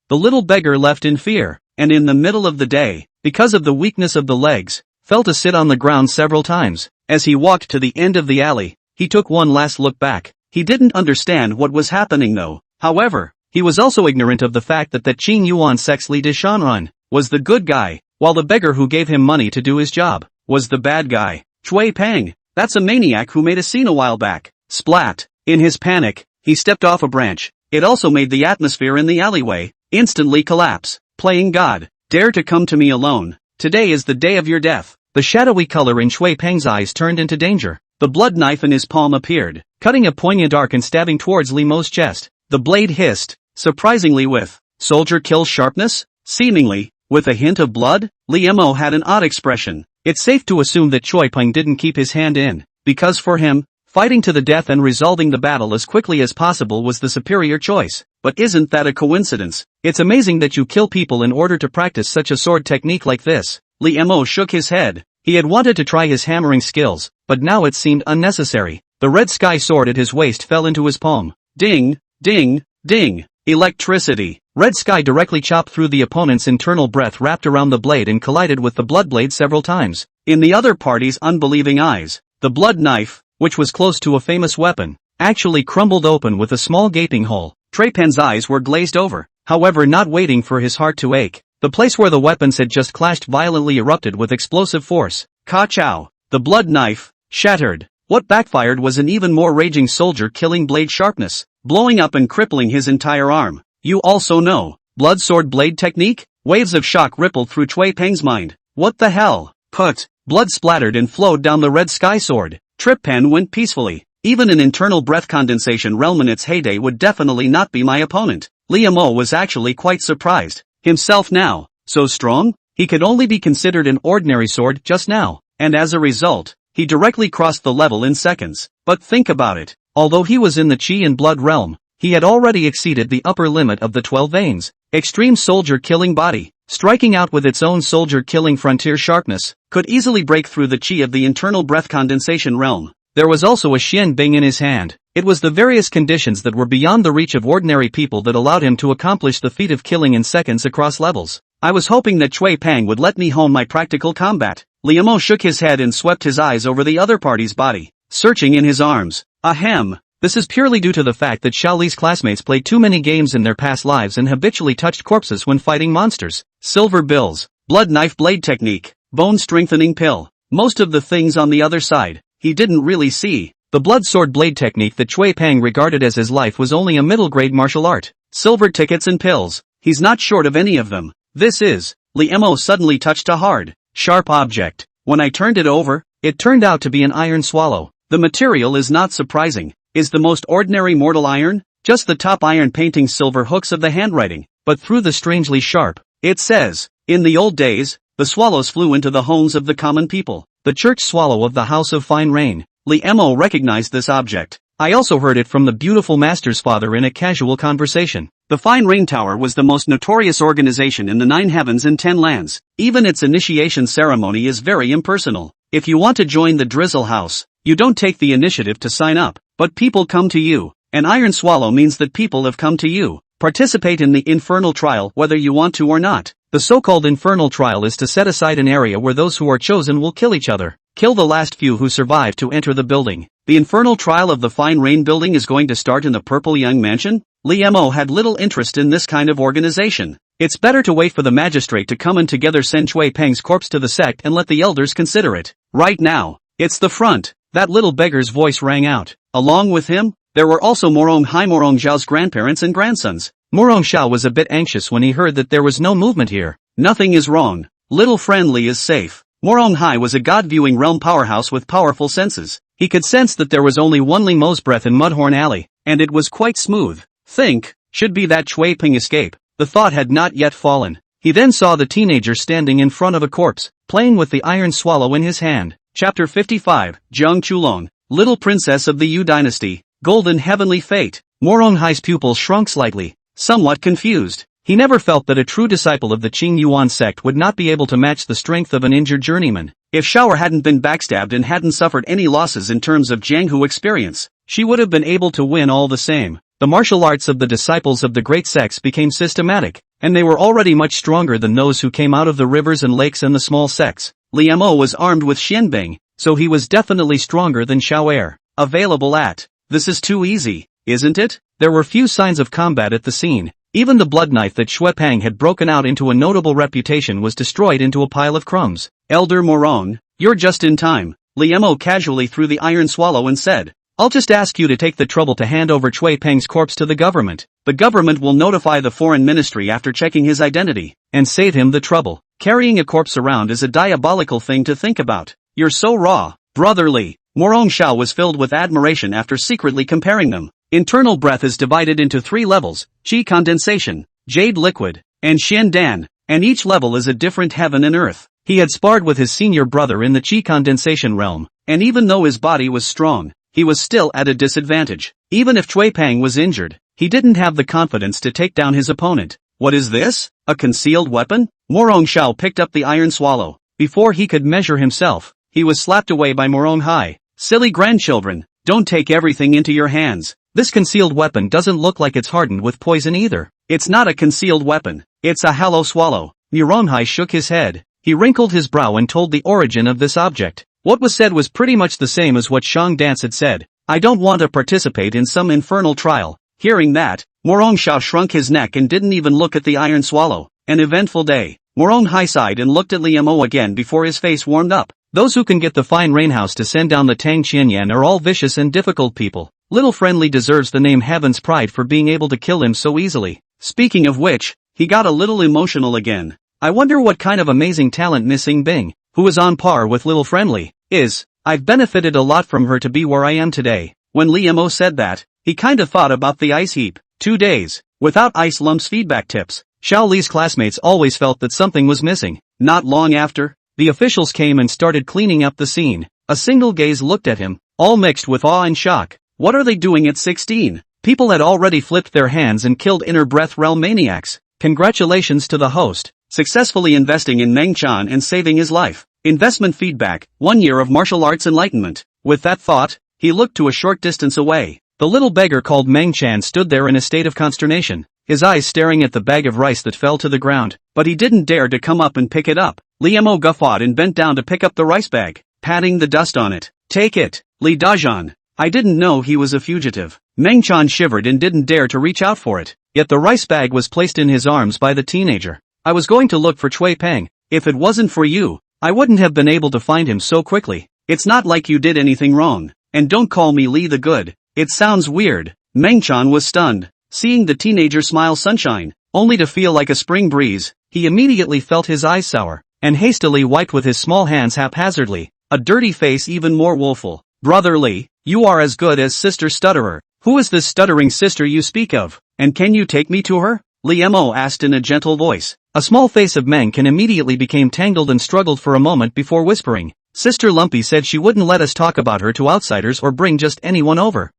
little beggar left in fear, and in the middle of the day, because of the weakness of the legs, fell to sit on the ground several times. As he walked to the end of the alley, he took one last look back. He didn't understand what was happening though. However, he was also ignorant of the fact that Qing Yuan Sex Li de Shanran was the good guy, while the beggar who gave him money to do his job was the bad guy. Chui Peng, that's a maniac who made a scene a while back. Splat. In his panic, he stepped off a branch. It also made the atmosphere in the alleyway instantly collapse. Playing God, dare to come to me alone. Today is the day of your death. The shadowy color in Chui Peng's eyes turned into danger. The blood knife in his palm appeared, cutting a poignant arc and stabbing towards Li Mo's chest. The blade hissed, surprisingly with soldier kill sharpness, seemingly with a hint of blood. Li Mo had an odd expression. It's safe to assume that Chui Peng didn't keep his hand in, because for him, fighting to the death and resolving the battle as quickly as possible was the superior choice. But isn't that a coincidence? It's amazing that you kill people in order to practice such a sword technique like this. Li Mo shook his head. He had wanted to try his hammering skills, but now it seemed unnecessary. The red sky sword at his waist fell into his palm. Ding, ding, ding. Electricity. Red sky directly chopped through the opponent's internal breath, wrapped around the blade and collided with the blood blade several times. In the other party's unbelieving eyes, the blood knife, which was close to a famous weapon, actually crumbled open with a small gaping hole. Chui Peng's eyes were glazed over, however not waiting for his heart to ache. The place where the weapons had just clashed violently erupted with explosive force. Ka-chow. The blood knife shattered. What backfired was an even more raging soldier-killing blade sharpness, blowing up and crippling his entire arm. You also know blood sword blade technique? Waves of shock rippled through Chui Peng's mind. What the hell? Put. Blood splattered and flowed down the red sky sword. Trip Pen went peacefully. Even an internal breath condensation realm in its heyday would definitely not be my opponent. Li Mo was actually quite surprised. Himself now, so strong? He could only be considered an ordinary sword just now, and as a result, he directly crossed the level in seconds. But think about it. Although he was in the Qi and blood realm, he had already exceeded the upper limit of the 12 veins. Extreme soldier-killing body, striking out with its own soldier-killing frontier sharpness, could easily break through the Qi of the internal breath condensation realm. There was also a Xian Bing in his hand. It was the various conditions that were beyond the reach of ordinary people that allowed him to accomplish the feat of killing in seconds across levels. I was hoping that Chui Peng would let me hone my practical combat. Li Mo shook his head and swept his eyes over the other party's body, searching in his arms. Ahem. This is purely due to the fact that Xiao Li's classmates played too many games in their past lives and habitually touched corpses when fighting monsters. Silver bills, blood knife blade technique, bone strengthening pill. Most of the things on the other side, he didn't really see. The blood sword blade technique that Chui Peng regarded as his life was only a middle-grade martial art. Silver tickets and pills, he's not short of any of them. This is. Li Mo suddenly touched a hard, sharp object. When I turned it over, it turned out to be an iron swallow. The material is not surprising. Is the most ordinary mortal iron? Just the top iron painting silver hooks of the handwriting, but through the strangely sharp. It says, in the old days, the swallows flew into the homes of the common people. The church swallow of the House of Fine Rain. Li Mo recognized this object. I also heard it from the beautiful master's father in a casual conversation. The Fine Rain Tower was the most notorious organization in the 9 heavens and 10 lands. Even its initiation ceremony is very impersonal. If you want to join the Drizzle House, you don't take the initiative to sign up, but people come to you. An iron swallow means that people have come to you. Participate in the infernal trial whether you want to or not. The so-called infernal trial is to set aside an area where those who are chosen will kill each other. Kill the last few who survive to enter the building. The infernal trial of the Fine Rain building is going to start in the Purple Young Mansion? Li Mo had little interest in this kind of organization. It's better to wait for the magistrate to come and together send Chui Peng's corpse to the sect and let the elders consider it. Right now, it's the front. That little beggar's voice rang out. Along with him, there were also Morong Zhao's grandparents and grandsons. Morong Zhao was a bit anxious when he heard that there was no movement here. Nothing is wrong. Little friend Li is safe. Morong Hai was a god-viewing realm powerhouse with powerful senses. He could sense that there was only one Li Mo's breath in Mudhorn Alley, and it was quite smooth. Think, should be that Chui Peng escape. The thought had not yet fallen. He then saw the teenager standing in front of a corpse, playing with the iron swallow in his hand. Chapter 55, Jiang Chulong, Little Princess of the Yu Dynasty, Golden Heavenly Fate. Morong Hai's pupils shrunk slightly, somewhat confused. He never felt that a true disciple of the Qing Yuan sect would not be able to match the strength of an injured journeyman. If Shower hadn't been backstabbed and hadn't suffered any losses in terms of Jianghu experience, she would have been able to win all the same. The martial arts of the disciples of the great sects became systematic, and they were already much stronger than those who came out of the rivers and lakes and the small sects. Li Mo was armed with Xianbing, so he was definitely stronger than Xiao'er. Available at. This is too easy, isn't it? There were few signs of combat at the scene. Even the blood knife that Xue Pang had broken out into a notable reputation was destroyed into a pile of crumbs. Elder Morong, you're just in time. Li Mo casually threw the iron swallow and said, I'll just ask you to take the trouble to hand over Chui Peng's corpse to the government. The government will notify the foreign ministry after checking his identity, and save him the trouble. Carrying a corpse around is a diabolical thing to think about. You're so raw. Brotherly. Morong Shao was filled with admiration after secretly comparing them. Internal breath is divided into 3 levels, Qi condensation, Jade liquid, and Xian Dan, and each level is a different heaven and earth. He had sparred with his senior brother in the Qi condensation realm, and even though his body was strong, he was still at a disadvantage. Even if Chui Peng was injured, he didn't have the confidence to take down his opponent. What is this? A concealed weapon? Morong Shao picked up the iron swallow. Before he could measure himself, he was slapped away by Morong Hai. Silly grandchildren, don't take everything into your hands. This concealed weapon doesn't look like it's hardened with poison either. It's not a concealed weapon. It's a hollow swallow. Morong Hai shook his head. He wrinkled his brow and told the origin of this object. What was said was pretty much the same as what Shang Dance had said. I don't want to participate in some infernal trial. Hearing that, Morong Shao shrunk his neck and didn't even look at the iron swallow. An eventful day. Morong Hai sighed and looked at Li Mo again before his face warmed up. Those who can get the fine rainhouse to send down the Tang Qianyan are all vicious and difficult people. Little Friendly deserves the name Heaven's Pride for being able to kill him so easily. Speaking of which, he got a little emotional again. I wonder what kind of amazing talent Missing Bing, who is on par with Little Friendly, is. I've benefited a lot from her to be where I am today. When Li Mo said that, he kinda thought about the ice heap. 2 days, without ice lumps feedback tips. Xiao Li's classmates always felt that something was missing. Not long after, the officials came and started cleaning up the scene. A single gaze looked at him, all mixed with awe and shock. What are they doing at 16? People had already flipped their hands and killed inner breath realm maniacs. Congratulations to the host, successfully investing in Meng Chan and saving his life. Investment feedback, 1 year of martial arts enlightenment. With that thought, he looked to a short distance away. The little beggar called Meng Chan stood there in a state of consternation, his eyes staring at the bag of rice that fell to the ground, but he didn't dare to come up and pick it up. Li Mo guffawed and bent down to pick up the rice bag, patting the dust on it. Take it, Li Dajan. I didn't know he was a fugitive. Meng Chan shivered and didn't dare to reach out for it, yet the rice bag was placed in his arms by the teenager. I was going to look for Chui Peng. If it wasn't for you, I wouldn't have been able to find him so quickly. It's not like you did anything wrong. And don't call me Li the Good. It sounds weird. Meng Chan was stunned, seeing the teenager smile sunshine, only to feel like a spring breeze. He immediately felt his eyes sour, and hastily wiped with his small hands haphazardly, a dirty face even more woeful. Brother Li, you are as good as Sister Stutterer. Who is this stuttering sister you speak of, and can you take me to her? Li Mo asked in a gentle voice. A small face of Meng Can immediately became tangled and struggled for a moment before whispering. Sister Lumpy said she wouldn't let us talk about her to outsiders or bring just anyone over.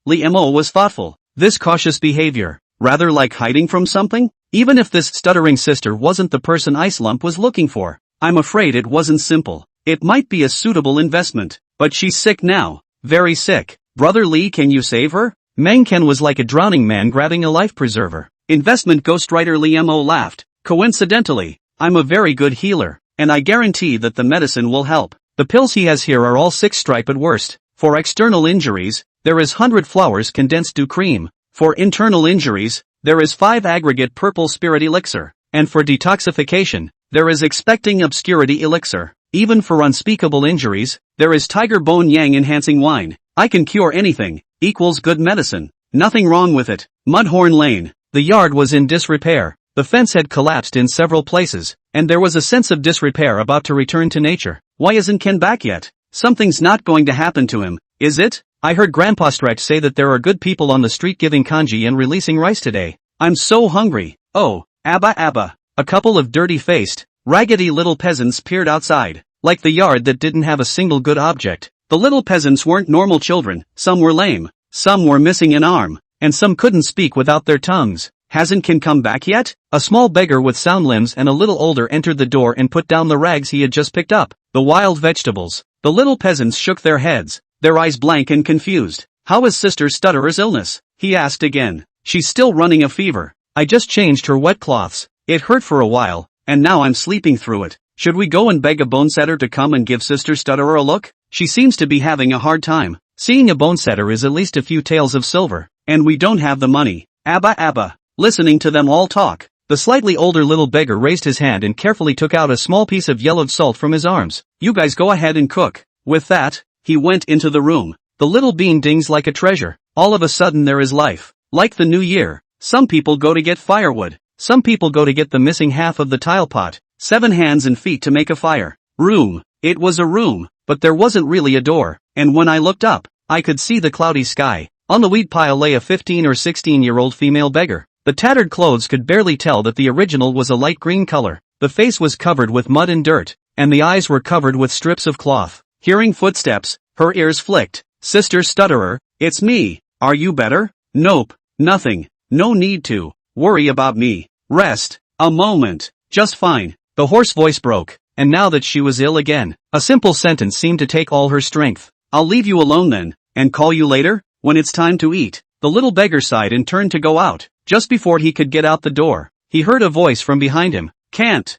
Li Mo was thoughtful. This cautious behavior, rather like hiding from something? Even if this stuttering sister wasn't the person Ice Lump was looking for, I'm afraid it wasn't simple. It might be a suitable investment, but she's sick now. Very sick. Brother Li, can you save her? Meng Ken was like a drowning man grabbing a life preserver. Investment ghostwriter Li Mo laughed. Coincidentally, I'm a very good healer, and I guarantee that the medicine will help. The pills he has here are all 6 stripe at worst. For external injuries, there is 100 flowers condensed to cream. For internal injuries, there is 5 aggregate purple spirit elixir. And for detoxification, there is expecting obscurity elixir. Even for unspeakable injuries, there is tiger bone yang enhancing wine. I can cure anything, equals good medicine. Nothing wrong with it. Mudhorn Lane. The yard was in disrepair. The fence had collapsed in several places, and there was a sense of disrepair about to return to nature. Why isn't Ken back yet? Something's not going to happen to him, is it? I heard Grandpa Stretch say that there are good people on the street giving kanji and releasing rice today. I'm so hungry. Oh, Abba Abba. A couple of dirty-faced, raggedy little peasants peered outside, like the yard that didn't have a single good object. The little peasants weren't normal children. Some were lame, some were missing an arm, and some couldn't speak without their tongues. Hasn't Ken come back yet? A small beggar with sound limbs and a little older entered the door and put down the rags he had just picked up. The wild vegetables. The little peasants shook their heads, their eyes blank and confused. How is Sister Stutterer's illness? He asked again. She's still running a fever. I just changed her wet cloths. It hurt for a while, and now I'm sleeping through it. Should we go and beg a bone setter to come and give Sister Stutterer a look? She seems to be having a hard time. Seeing a bone setter is at least a few taels of silver, and we don't have the money. Abba. Listening to them all talk, the slightly older little beggar raised his hand and carefully took out a small piece of yellowed salt from his arms. You guys go ahead and cook. With that, he went into the room. The little bean dings like a treasure. All of a sudden there is life. Like the new year. Some people go to get firewood. Some people go to get the missing half of the tile pot. 7 hands and feet to make a fire. Room. It was a room, but there wasn't really a door, and when I looked up, I could see the cloudy sky. On the weed pile lay a 15 or 16-year-old female beggar. The tattered clothes could barely tell that the original was a light green color. The face was covered with mud and dirt, and the eyes were covered with strips of cloth. Hearing footsteps, her ears flicked. Sister Stutterer, it's me. Are you better? Nope. Nothing. No need to worry about me. Rest. A moment. Just fine. The hoarse voice broke, and now that she was ill again, a simple sentence seemed to take all her strength. I'll leave you alone then, and call you later, when it's time to eat. The little beggar sighed and turned to go out. Just before he could get out the door, he heard a voice from behind him. Can't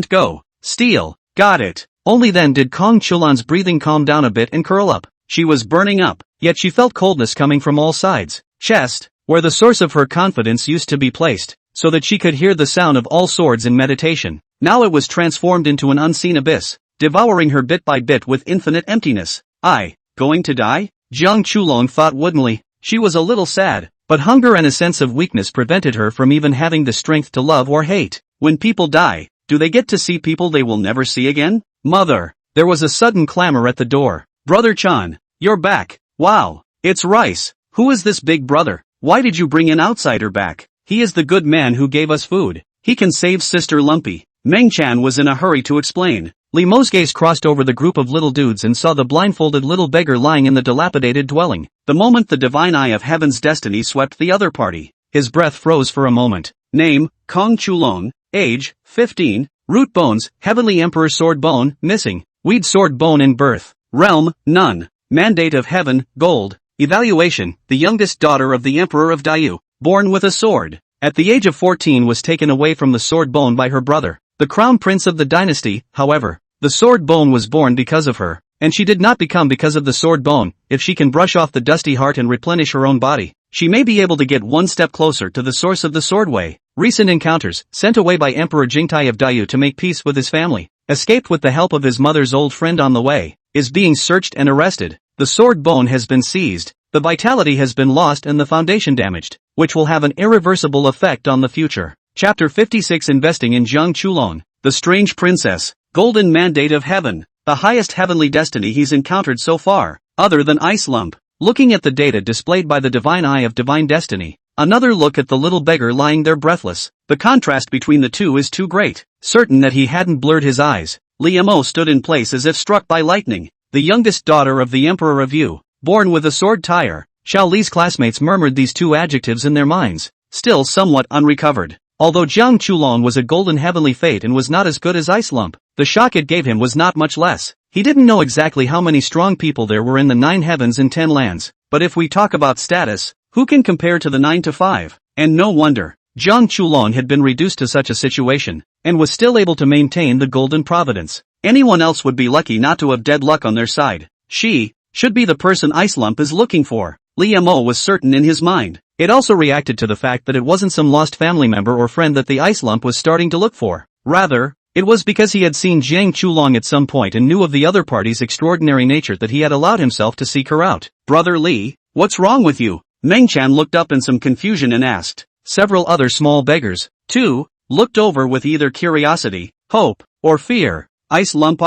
go. Steal. Got it. Only then did Kong Chulan's breathing calm down a bit and curl up. She was burning up, yet she felt coldness coming from all sides. Chest, where the source of her confidence used to be placed, so that she could hear the sound of all swords in meditation. Now it was transformed into an unseen abyss, devouring her bit by bit with infinite emptiness. Going to die? Jiang Chulong thought woodenly. She was a little sad, but hunger and a sense of weakness prevented her from even having the strength to love or hate. When people die, do they get to see people they will never see again? Mother! There was a sudden clamor at the door. Brother Chan, you're back. Wow, it's Rice. Who is this big brother? Why did you bring an outsider back? He is the good man who gave us food. He can save Sister Lumpy. Meng Chan was in a hurry to explain. Li Mo's gaze crossed over the group of little dudes and saw the blindfolded little beggar lying in the dilapidated dwelling. The moment the divine eye of heaven's destiny swept the other party, his breath froze for a moment. Name, Kong Chulong. Age, 15. Root bones, Heavenly Emperor sword bone, missing. Weed sword bone in birth. Realm, none. Mandate of heaven, gold. Evaluation, the youngest daughter of the Emperor of Dayu. Born with a sword. At the age of 14 was taken away from the sword bone by her brother, the crown prince of the dynasty. However, the sword bone was born because of her, and she did not become because of the sword bone. If she can brush off the dusty heart and replenish her own body, she may be able to get one step closer to the source of the sword way. Recent encounters, sent away by Emperor Jingtai of Dayu to make peace with his family, escaped with the help of his mother's old friend on the way, is being searched and arrested. The sword bone has been seized, the vitality has been lost and the foundation damaged, which will have an irreversible effect on the future. Chapter 56 Investing in Jiang Chulong, the strange princess, golden mandate of heaven, the highest heavenly destiny he's encountered so far, other than Ice Lump. Looking at the data displayed by the divine eye of divine destiny, another look at the little beggar lying there breathless, the contrast between the two is too great. Certain that he hadn't blurred his eyes, Li Mo stood in place as if struck by lightning. The youngest daughter of the Emperor of Yu, born with a sword tire. Xiao Li's classmates murmured these two adjectives in their minds, still somewhat unrecovered. Although Jiang Chulong was a golden heavenly fate and was not as good as Ice Lump, the shock it gave him was not much less. He didn't know exactly how many strong people there were in the 9 heavens and 10 lands, but if we talk about status, who can compare to the 9 to 5? And no wonder, Jiang Chulong had been reduced to such a situation, and was still able to maintain the golden providence. Anyone else would be lucky not to have dead luck on their side. She should be the person Ice Lump is looking for. Li Mo was certain in his mind. It also reacted to the fact that it wasn't some lost family member or friend that the Ice Lump was starting to look for. Rather, it was because he had seen Jiang Chulong at some point and knew of the other party's extraordinary nature that he had allowed himself to seek her out. Brother Li, what's wrong with you? Meng Chan looked up in some confusion and asked. Several other small beggars, too, looked over with either curiosity, hope, or fear. Ice Lump,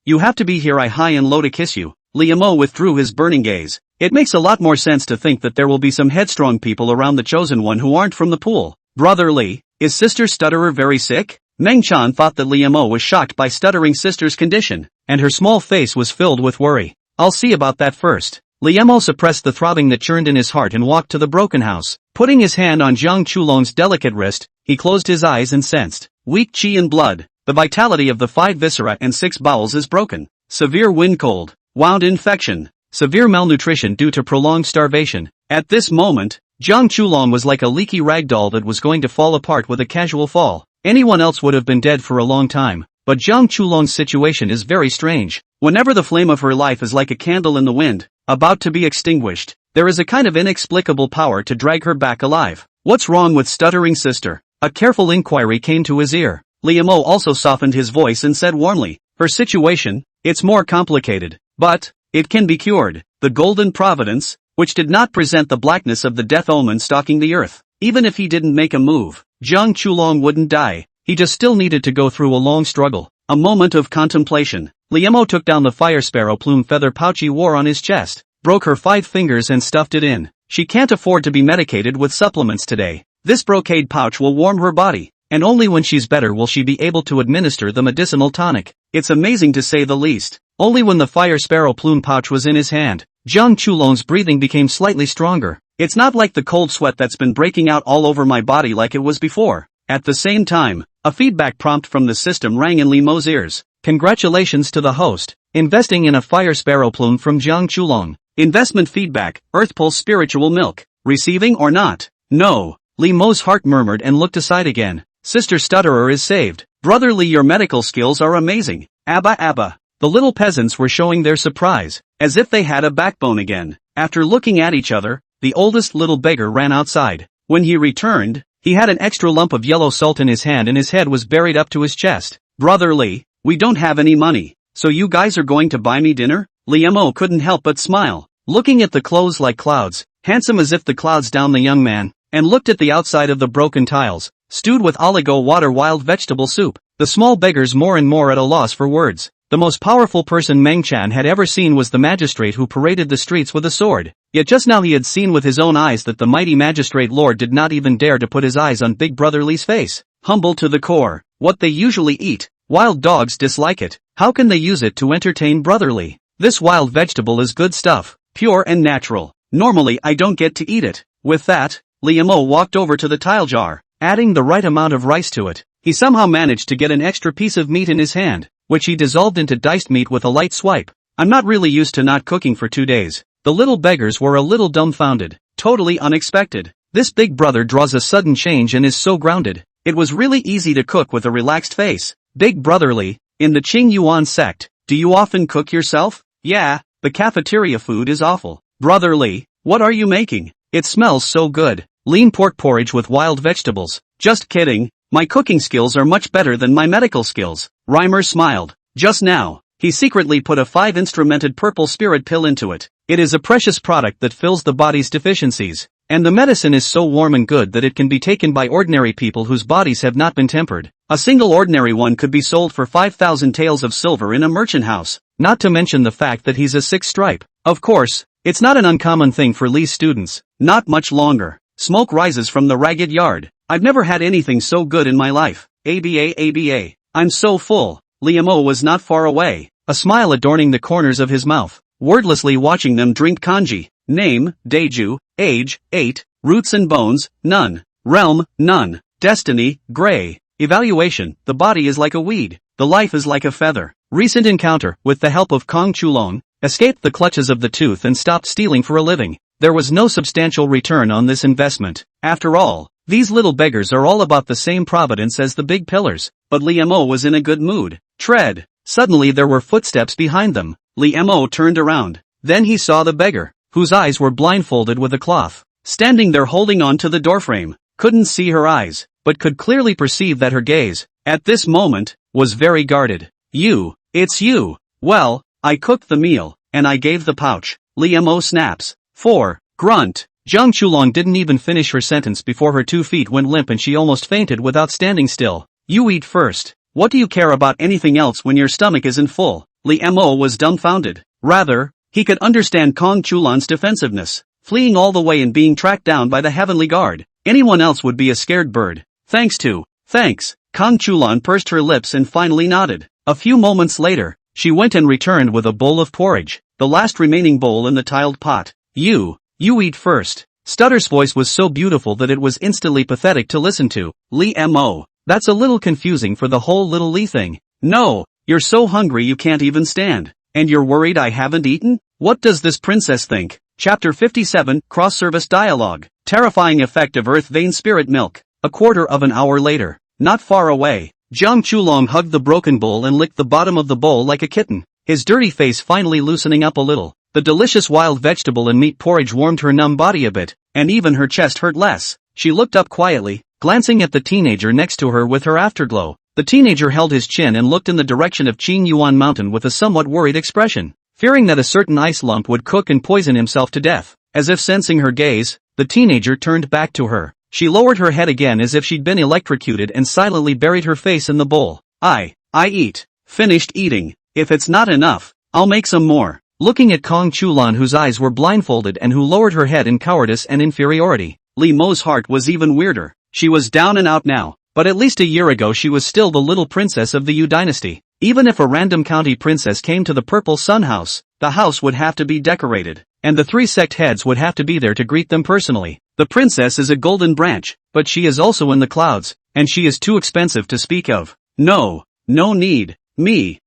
you have to be here high and low to kiss you. Li Mo withdrew his burning gaze. It makes a lot more sense to think that there will be some headstrong people around the chosen one who aren't from the pool. Brother Li, is Sister Stutterer very sick? Meng Chan thought that Li Mo was shocked by stuttering sister's condition, and her small face was filled with worry. I'll see about that first. Li Mo suppressed the throbbing that churned in his heart and walked to the broken house. Putting his hand on Jiang Chulong's delicate wrist, he closed his eyes and sensed weak qi and blood. The vitality of the 5 viscera and 6 bowels is broken. Severe wind cold, wound infection, severe malnutrition due to prolonged starvation. At this moment, Jiang Chulong was like a leaky ragdoll that was going to fall apart with a casual fall. Anyone else would have been dead for a long time, but Jiang Chulong's situation is very strange. Whenever the flame of her life is like a candle in the wind, about to be extinguished, there is a kind of inexplicable power to drag her back alive. What's wrong with stuttering sister? A careful inquiry came to his ear. Liamo also softened his voice and said warmly, her situation, it's more complicated, but it can be cured. The golden providence, which did not present the blackness of the death omen stalking the earth. Even if he didn't make a move, Jiang Chulong wouldn't die. He just still needed to go through a long struggle. A moment of contemplation. Liamo took down the fire sparrow plume feather pouch he wore on his chest, broke her 5 fingers and stuffed it in. She can't afford to be medicated with supplements today. This brocade pouch will warm her body, and only when she's better will she be able to administer the medicinal tonic. It's amazing to say the least. Only when the fire sparrow plume pouch was in his hand, Jiang Chulong's breathing became slightly stronger. It's not like the cold sweat that's been breaking out all over my body like it was before. At the same time, a feedback prompt from the system rang in Limo's ears. Congratulations to the host, investing in a fire sparrow plume from Jiang Chulong. Investment feedback, Earth Pulse spiritual milk. Receiving or not? No. Limo's heart murmured and looked aside again. Sister Stutterer is saved. Brotherly, your medical skills are amazing. Abba Abba. The little peasants were showing their surprise, as if they had a backbone again. After looking at each other, the oldest little beggar ran outside. When he returned, he had an extra lump of yellow salt in his hand and his head was buried up to his chest. Brotherly, we don't have any money, so you guys are going to buy me dinner? Liamo couldn't help but smile, looking at the clothes like clouds, handsome as if the clouds down the young man, and looked at the outside of the broken tiles, stewed with oligo water wild vegetable soup. The small beggars more and more at a loss for words. The most powerful person Meng Chan had ever seen was the magistrate who paraded the streets with a sword. Yet just now he had seen with his own eyes that the mighty magistrate lord did not even dare to put his eyes on Big Brother Li's face. Humble to the core, what they usually eat. Wild dogs dislike it. How can they use it to entertain Brotherly? This wild vegetable is good stuff, pure and natural. Normally I don't get to eat it. With that, Liamo walked over to the tile jar, adding the right amount of rice to it. He somehow managed to get an extra piece of meat in his hand, which he dissolved into diced meat with a light swipe. I'm not really used to not cooking for 2 days. The little beggars were a little dumbfounded, totally unexpected. This big brother draws a sudden change and is so grounded. It was really easy to cook with a relaxed face. Big Brotherly, in the Qing Yuan sect, do you often cook yourself? Yeah, the cafeteria food is awful. Brotherly, what are you making? It smells so good. Lean pork porridge with wild vegetables. Just kidding. My cooking skills are much better than my medical skills. Reimer smiled. Just now, he secretly put a 5-instrumented purple spirit pill into it. It is a precious product that fills the body's deficiencies. And the medicine is so warm and good that it can be taken by ordinary people whose bodies have not been tempered. A single ordinary one could be sold for 5,000 taels of silver in a merchant house. Not to mention the fact that he's a 6 stripe. Of course, it's not an uncommon thing for Li's students. Not much longer. Smoke rises from the ragged yard. I've never had anything so good in my life. ABA. I'm so full. Liamo was not far away, a smile adorning the corners of his mouth, wordlessly watching them drink kanji. Name, Daeju. Age, 8. Roots and bones, none. Realm, none. Destiny, gray. Evaluation, the body is like a weed, the life is like a feather. Recent encounter, with the help of Kong Chulong, escaped the clutches of the tooth and stopped stealing for a living. There was no substantial return on this investment. After all, these little beggars are all about the same providence as the big pillars. But Liamo was in a good mood. Tread. Suddenly there were footsteps behind them. Liamo turned around. Then he saw the beggar, whose eyes were blindfolded with a cloth, standing there holding on to the doorframe. Couldn't see her eyes, but could clearly perceive that her gaze, at this moment, was very guarded. It's you. Well, I cooked the meal, and I gave the pouch. Liamo snaps. 4. Grunt. Jiang Chulong didn't even finish her sentence before her 2 feet went limp and she almost fainted without standing still. You eat first. What do you care about anything else when your stomach isn't full? Liamo was dumbfounded. Rather, he could understand Kong Chulong's defensiveness, fleeing all the way and being tracked down by the heavenly guard. Anyone else would be a scared bird. Thanks. Kong Chulong pursed her lips and finally nodded. A few moments later, she went and returned with a bowl of porridge, the last remaining bowl in the tiled pot. You eat first. Stutter's voice was so beautiful that it was instantly pathetic to listen to. Liamo, That's a little confusing for the whole little Lee thing. No, you're so hungry you can't even stand. And you're worried I haven't eaten? What does this princess think? Chapter 57, Cross-Service Dialogue. Terrifying effect of Earth Vein Spirit Milk. A quarter of an hour later. Not far away. Jiang Chulong hugged the broken bowl and licked the bottom of the bowl like a kitten, his dirty face finally loosening up a little. The delicious wild vegetable and meat porridge warmed her numb body a bit, and even her chest hurt less. She looked up quietly, glancing at the teenager next to her with her afterglow. The teenager held his chin and looked in the direction of Qing Yuan Mountain with a somewhat worried expression, fearing that a certain ice lump would cook and poison himself to death. As if sensing her gaze, the teenager turned back to her. She lowered her head again as if she'd been electrocuted and silently buried her face in the bowl. I eat. Finished eating. If it's not enough, I'll make some more. Looking at Kong Chulan, whose eyes were blindfolded and who lowered her head in cowardice and inferiority, Li Mo's heart was even weirder. She was down and out now, but at least a year ago she was still the little princess of the Yu dynasty. Even if a random county princess came to the Purple Sun House, the house would have to be decorated, and the 3 sect heads would have to be there to greet them personally. The princess is a golden branch, but she is also in the clouds, and she is too expensive to speak of. No need. Me.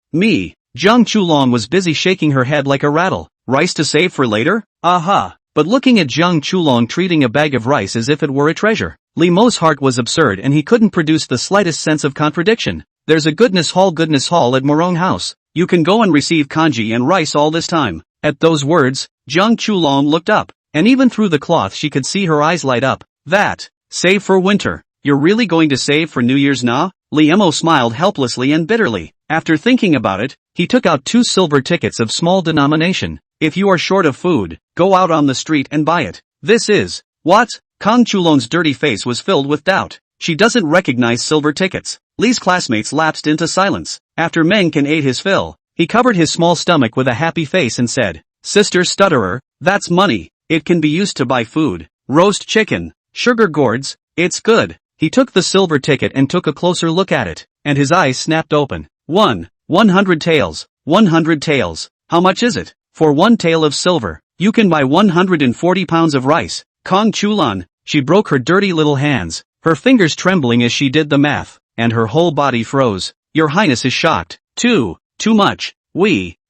Jiang Chulong was busy shaking her head like a rattle. Rice to save for later? Aha! But looking at Jiang Chulong treating a bag of rice as if it were a treasure, Li Mo's heart was absurd and he couldn't produce the slightest sense of contradiction. There's a goodness hall at Morong House. You can go and receive kanji and rice all this time. At those words, Jiang Chulong looked up, and even through the cloth she could see her eyes light up. That. Save for winter. You're really going to save for New Year's na? Li Mo smiled helplessly and bitterly. After thinking about it, he took out 2 silver tickets of small denomination. If you are short of food, go out on the street and buy it. This is. What? Kong Chulong's dirty face was filled with doubt. She doesn't recognize silver tickets. Li's classmates lapsed into silence. After Meng Can ate his fill, he covered his small stomach with a happy face and said, Sister Stutterer, that's money. It can be used to buy food. Roast chicken. Sugar gourds. It's good. He took the silver ticket and took a closer look at it, and his eyes snapped open. 100 taels. 100 taels. How much is it? For 1 tael of silver, you can buy 140 pounds of rice. Kong Chulan, she broke her dirty little hands, her fingers trembling as she did the math, and her whole body froze. Your Highness is shocked. Too much.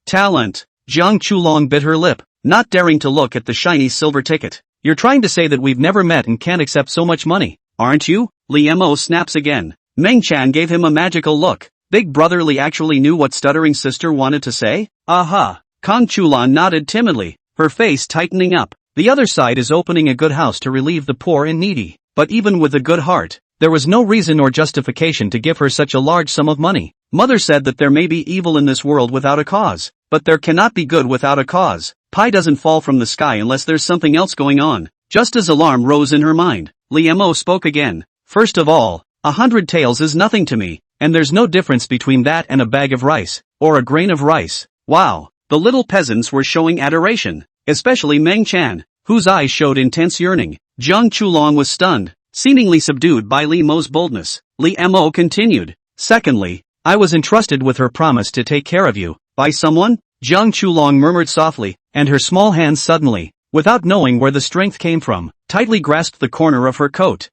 Talent. Jiang Chulong bit her lip, not daring to look at the shiny silver ticket. You're trying to say that we've never met and can't accept so much money, aren't you? Li Mo snaps again. Meng Chan gave him a magical look. Big Brother Li actually knew what stuttering sister wanted to say? Aha. Kong Chulan nodded timidly, her face tightening up. The other side is opening a good house to relieve the poor and needy. But even with a good heart, there was no reason or justification to give her such a large sum of money. Mother said that there may be evil in this world without a cause, but there cannot be good without a cause. Pie doesn't fall from the sky unless there's something else going on. Just as alarm rose in her mind, Li Mo spoke again. First of all, 100 taels is nothing to me, and there's no difference between that and a bag of rice, or a grain of rice. Wow. The little peasants were showing adoration, especially Meng Chan, whose eyes showed intense yearning. Jiang Chulong was stunned, seemingly subdued by Li Mo's boldness. Li Mo continued. Secondly, I was entrusted with her promise to take care of you. By someone? Jiang Chulong murmured softly, and her small hands suddenly, without knowing where the strength came from, tightly grasped the corner of her coat.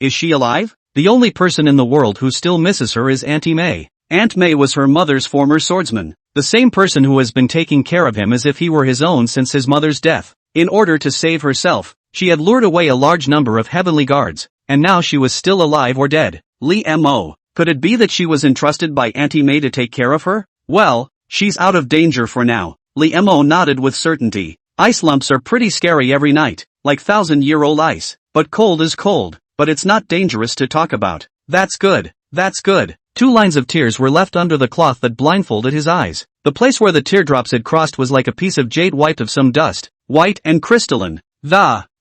Is she alive? The only person in the world who still misses her is Auntie May. Aunt May was her mother's former swordsman, the same person who has been taking care of him as if he were his own since his mother's death. In order to save herself, she had lured away a large number of heavenly guards, and now she was still alive or dead. Li Mo. Could it be that she was entrusted by Auntie May to take care of her? Well, she's out of danger for now. Li Mo nodded with certainty. Ice lumps are pretty scary every night, like 1,000-year-old ice. But cold is cold, but it's not dangerous to talk about. That's good. 2 lines of tears were left under the cloth that blindfolded his eyes. The place where the teardrops had crossed was like a piece of jade wiped of some dust, white and crystalline.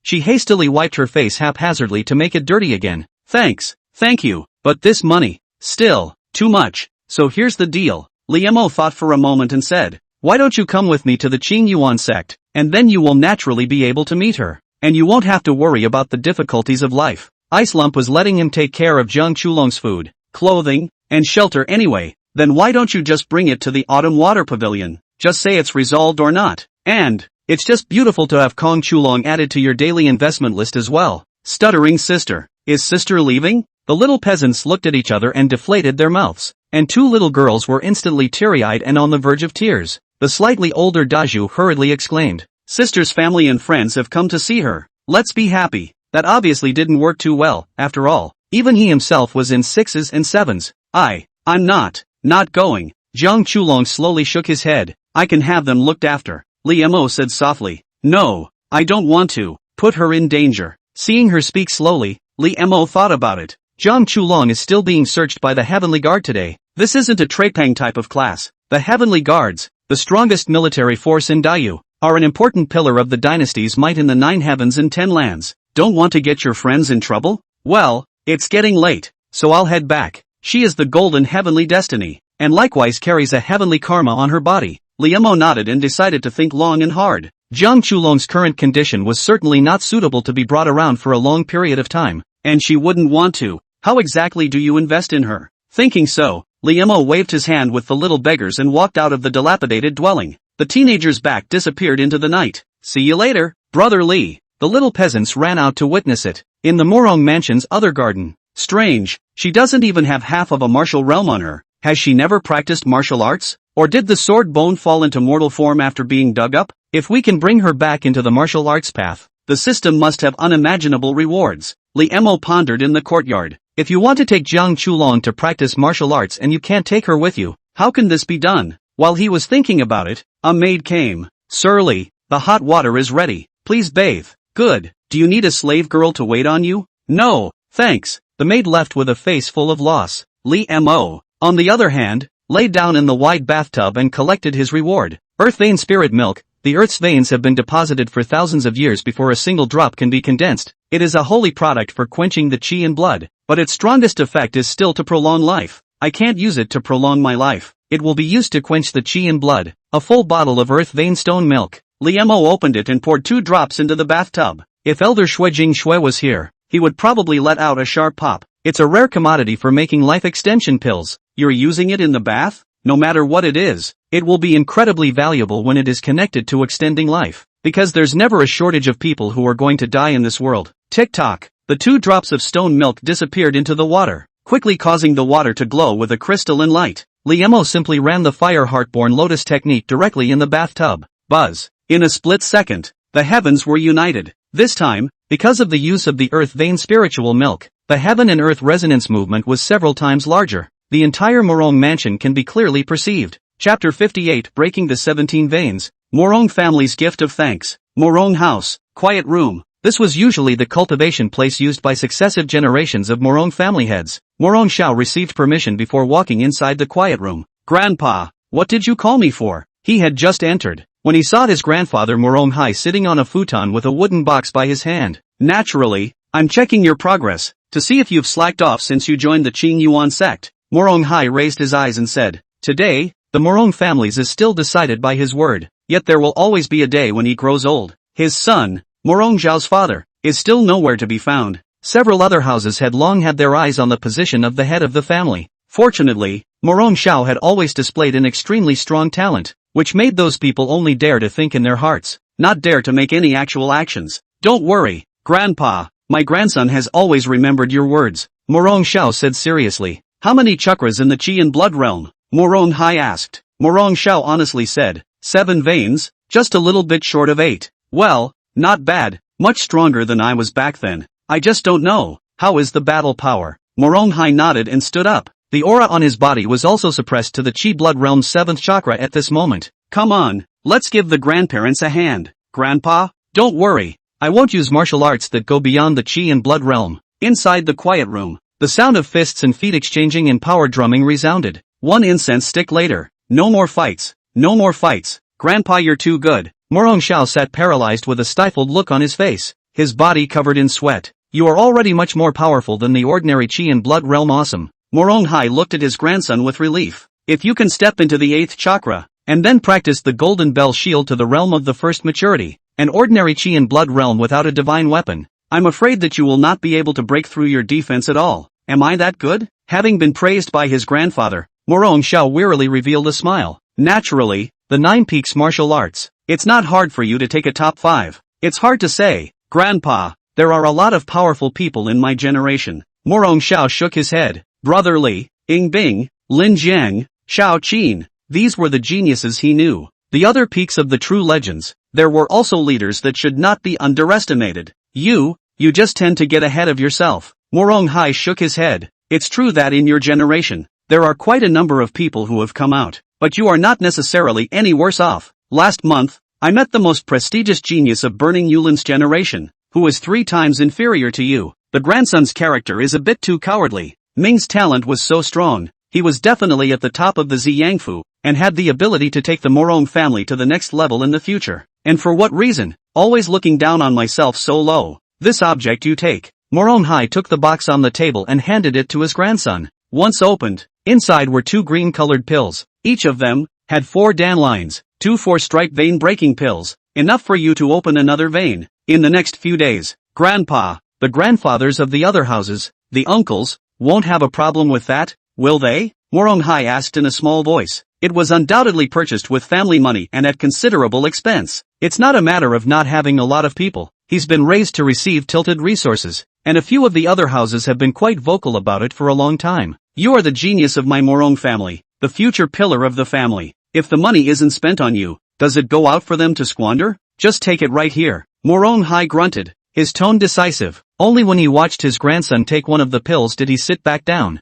She hastily wiped her face haphazardly to make it dirty again. Thank you, but this money, still, too much. So here's the deal. Li Mo thought for a moment and said, why don't you come with me to the Qing Yuan sect, and then you will naturally be able to meet her, and you won't have to worry about the difficulties of life. Ice Lump was letting him take care of Jiang Chulong's food, clothing, and shelter anyway. Then why don't you just bring it to the Autumn Water Pavilion? Just say it's resolved or not. And, it's just beautiful to have Kong Chulong added to your daily investment list as well. Stuttering sister. Is sister leaving? The little peasants looked at each other and deflated their mouths, and two little girls were instantly teary-eyed and on the verge of tears. The slightly older Daju hurriedly exclaimed, "Sister's family and friends have come to see her. Let's be happy." That obviously didn't work too well, after all. Even he himself was in 6s and 7s. I'm not going. Jiang Chulong slowly shook his head. "I can have them looked after," Li Mo said softly. "No, I don't want to put her in danger." Seeing her speak slowly, Li Mo thought about it. Jiang Chulong is still being searched by the Heavenly Guard today. This isn't a Trepang type of class. The Heavenly Guards, the strongest military force in Dayu, are an important pillar of the dynasty's might in the 9 heavens and 10 lands. Don't want to get your friends in trouble? Well, it's getting late, so I'll head back. She is the golden heavenly destiny, and likewise carries a heavenly karma on her body. Liemo nodded and decided to think long and hard. Jiang Chulong's current condition was certainly not suitable to be brought around for a long period of time, and she wouldn't want to. How exactly do you invest in her? Thinking so, Liemo waved his hand with the little beggars and walked out of the dilapidated dwelling. The teenager's back disappeared into the night. "See you later, Brother Li." The little peasants ran out to witness it. In the Morong mansion's other garden. Strange, she doesn't even have half of a martial realm on her. Has she never practiced martial arts? Or did the sword bone fall into mortal form after being dug up? If we can bring her back into the martial arts path, the system must have unimaginable rewards. Li Mo pondered in the courtyard. If you want to take Jiang Chulong to practice martial arts and you can't take her with you, how can this be done? While he was thinking about it, a maid came. "Sir Li, the hot water is ready. Please bathe." "Good. Do you need a slave girl to wait on you?" "No, thanks." The maid left with a face full of loss. Li Mo, on the other hand, lay down in the wide bathtub and collected his reward. Earth vein spirit milk. The Earth's veins have been deposited for thousands of years before a single drop can be condensed. It is a holy product for quenching the chi in blood, but its strongest effect is still to prolong life. I can't use it to prolong my life. It will be used to quench the chi in blood. A full bottle of earth vein stone milk. Liemo opened it and poured 2 drops into the bathtub. If Elder Shuijing Shui was here, he would probably let out a sharp pop. It's a rare commodity for making life extension pills. You're using it in the bath? No matter what it is, it will be incredibly valuable when it is connected to extending life. Because there's never a shortage of people who are going to die in this world. Tick-tock. The 2 drops of stone milk disappeared into the water, quickly causing the water to glow with a crystalline light. Liemo simply ran the fire heartborn lotus technique directly in the bathtub. Buzz. In a split second, the heavens were united. This time, because of the use of the earth vein spiritual milk, the heaven and earth resonance movement was several times larger. The entire Morong mansion can be clearly perceived. Chapter 58 Breaking the 17 Veins. Morong family's gift of thanks. Morong house, quiet room. This was usually the cultivation place used by successive generations of Morong family heads. Morong Xiao received permission before walking inside the quiet room. "Grandpa, what did you call me for?" He had just entered, when he saw his grandfather Morong Hai sitting on a futon with a wooden box by his hand. "Naturally, I'm checking your progress, to see if you've slacked off since you joined the Qing Yuan sect." Morong Hai raised his eyes and said, "Today, the Morong families is still decided by his word, yet there will always be a day when he grows old." His son, Morong Zhao's father, is still nowhere to be found. Several other houses had long had their eyes on the position of the head of the family. Fortunately, Morong Xiao had always displayed an extremely strong talent, which made those people only dare to think in their hearts, not dare to make any actual actions. "Don't worry, Grandpa, my grandson has always remembered your words," Morong Xiao said seriously. "How many chakras in the Qi and blood realm?" Morong Hai asked. Morong Xiao honestly said, 7 veins, just a little bit short of 8. "Well, not bad, much stronger than I was back then. I just don't know, how is the battle power?" Morong Hai nodded and stood up. The aura on his body was also suppressed to the Qi blood realm's 7th chakra at this moment. "Come on, let's give the grandparents a hand. Grandpa, don't worry, I won't use martial arts that go beyond the Qi and blood realm." Inside the quiet room, the sound of fists and feet exchanging and power drumming resounded. 1 incense stick later. "No more fights, no more fights. Grandpa, you're too good." Morong Xiao sat paralyzed with a stifled look on his face, his body covered in sweat. "You are already much more powerful than the ordinary Qi and blood realm. Awesome." Morong Hai looked at his grandson with relief. "If you can step into the 8th chakra, and then practice the golden bell shield to the realm of the first maturity, an ordinary Qi and blood realm without a divine weapon, I'm afraid that you will not be able to break through your defense at all. Am I that good?" Having been praised by his grandfather, Morong Xiao wearily revealed a smile. "Naturally, the 9 peaks martial arts. It's not hard for you to take a top 5. It's hard to say, Grandpa. There are a lot of powerful people in my generation. Morong Xiao shook his head. Brother Li, Ing Bing, Lin Jiang, Xiao Qin. These were the geniuses he knew. The other peaks of the true legends. There were also leaders that should not be underestimated. You just tend to get ahead of yourself. Morong Hai shook his head. It's true that in your generation, there are quite a number of people who have come out, but you are not necessarily any worse off. Last month, I met the most prestigious genius of Burning Yulin's generation, who is 3 times inferior to you. The grandson's character is a bit too cowardly. Ming's talent was so strong, he was definitely at the top of the Ziyangfu, and had the ability to take the Morong family to the next level in the future. And for what reason? Always looking down on myself so low. This object you take. Morong Hai took the box on the table and handed it to his grandson. Once opened, inside were 2 green-colored pills. Each of them had 4 dandelions, 2 4-stripe vein-breaking pills, enough for you to open another vein. In the next few days, Grandpa, the grandfathers of the other houses, the uncles, won't have a problem with that, will they? Morong Hai asked in a small voice. It was undoubtedly purchased with family money and at considerable expense. It's not a matter of not having a lot of people. He's been raised to receive tilted resources, and a few of the other houses have been quite vocal about it for a long time. You are the genius of my Morong family, the future pillar of the family. If the money isn't spent on you, does it go out for them to squander? Just take it right here. Morong Hai grunted, his tone decisive. Only when he watched his grandson take one of the pills did he sit back down.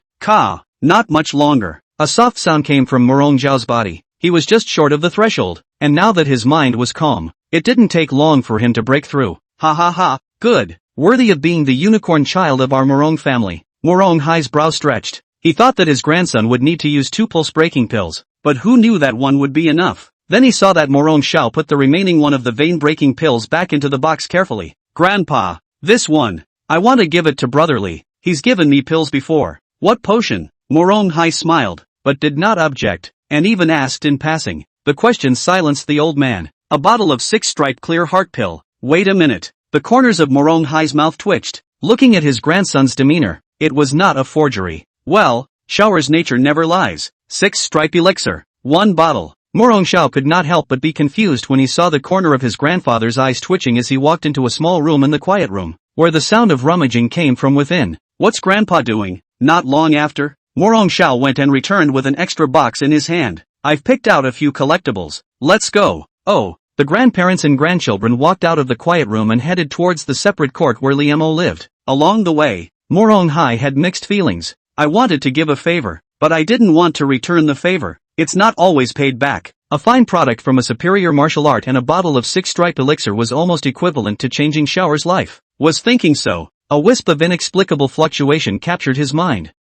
Not much longer. A soft sound came from Morong Zhao's body. He was just short of the threshold, and now that his mind was calm, it didn't take long for him to break through. Ha ha ha, good. Worthy of being the unicorn child of our Morong family. Morong Hai's brow stretched. He thought that his grandson would need to use 2 pulse-breaking pills, but who knew that one would be enough? Then he saw that Morong Xiao put the remaining one of the vein-breaking pills back into the box carefully. Grandpa, this one. I want to give it to Brother Li. He's given me pills before. What potion? Morong Hai smiled, but did not object, and even asked in passing. The question silenced the old man. A bottle of 6-stripe clear heart pill. Wait a minute. The corners of Morong Hai's mouth twitched. Looking at his grandson's demeanor, it was not a forgery. Well, Xiao's nature never lies. 6-stripe elixir. 1 bottle. Morong Xiao could not help but be confused when he saw the corner of his grandfather's eyes twitching as he walked into a small room in the quiet room, where the sound of rummaging came from within. What's Grandpa doing? Not long after, Morong Xiao went and returned with an extra box in his hand. I've picked out a few collectibles. Let's go. Oh, the grandparents and grandchildren walked out of the quiet room and headed towards the separate court where Liemo lived. Along the way, Morong Hai had mixed feelings. I wanted to give a favor, but I didn't want to return the favor. It's not always paid back. A fine product from a superior martial art and a bottle of 6-stripe elixir was almost equivalent to changing Xiao's life. Was thinking so. A wisp of inexplicable fluctuation captured his mind.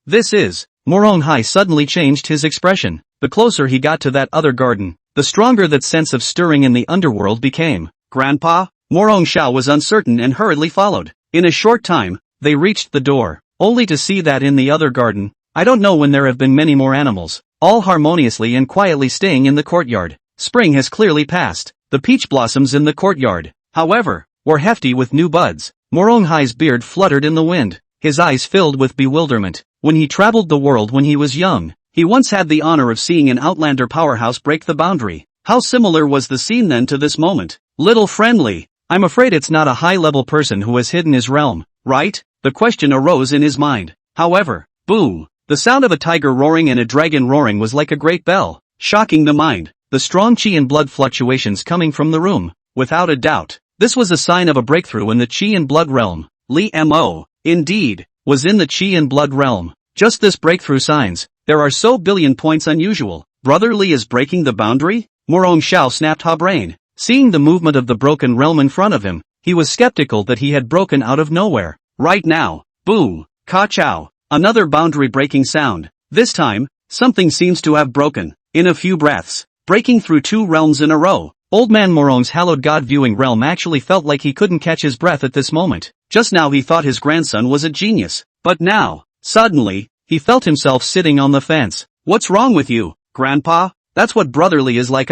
This is. Morong Hai suddenly changed his expression. The closer he got to that other garden, the stronger that sense of stirring in the underworld became. Grandpa? Morong Xiao was uncertain and hurriedly followed. In a short time, they reached the door, only to see that in the other garden, I don't know when there have been many more animals, all harmoniously and quietly staying in the courtyard. Spring has clearly passed. The peach blossoms in the courtyard, however, were hefty with new buds. Morong Hai's beard fluttered in the wind. His eyes filled with bewilderment. When he traveled the world when he was young, he once had the honor of seeing an Outlander powerhouse break the boundary. How similar was the scene then to this moment? Little friendly. I'm afraid it's not a high-level person who has hidden his realm, right? The question arose in his mind. However, boom! The sound of a tiger roaring and a dragon roaring was like a great bell, shocking the mind. The strong chi and blood fluctuations coming from the room. Without a doubt, this was a sign of a breakthrough in the chi and blood realm. Li Mo, indeed, was in the chi and blood realm. Just this breakthrough signs. There are so billion points unusual. Brother Li is breaking the boundary? Morong Xiao snapped ha brain. Seeing the movement of the broken realm in front of him, he was skeptical that he had broken out of nowhere. Right now, boom, ka-chow, another boundary-breaking sound. This time, something seems to have broken. In a few breaths, breaking through 2 realms in a row. Old man Morong's hallowed God-viewing realm actually felt like he couldn't catch his breath at this moment. Just now he thought his grandson was a genius. But now, suddenly, he felt himself sitting on the fence. What's wrong with you, Grandpa? That's what brotherly is like.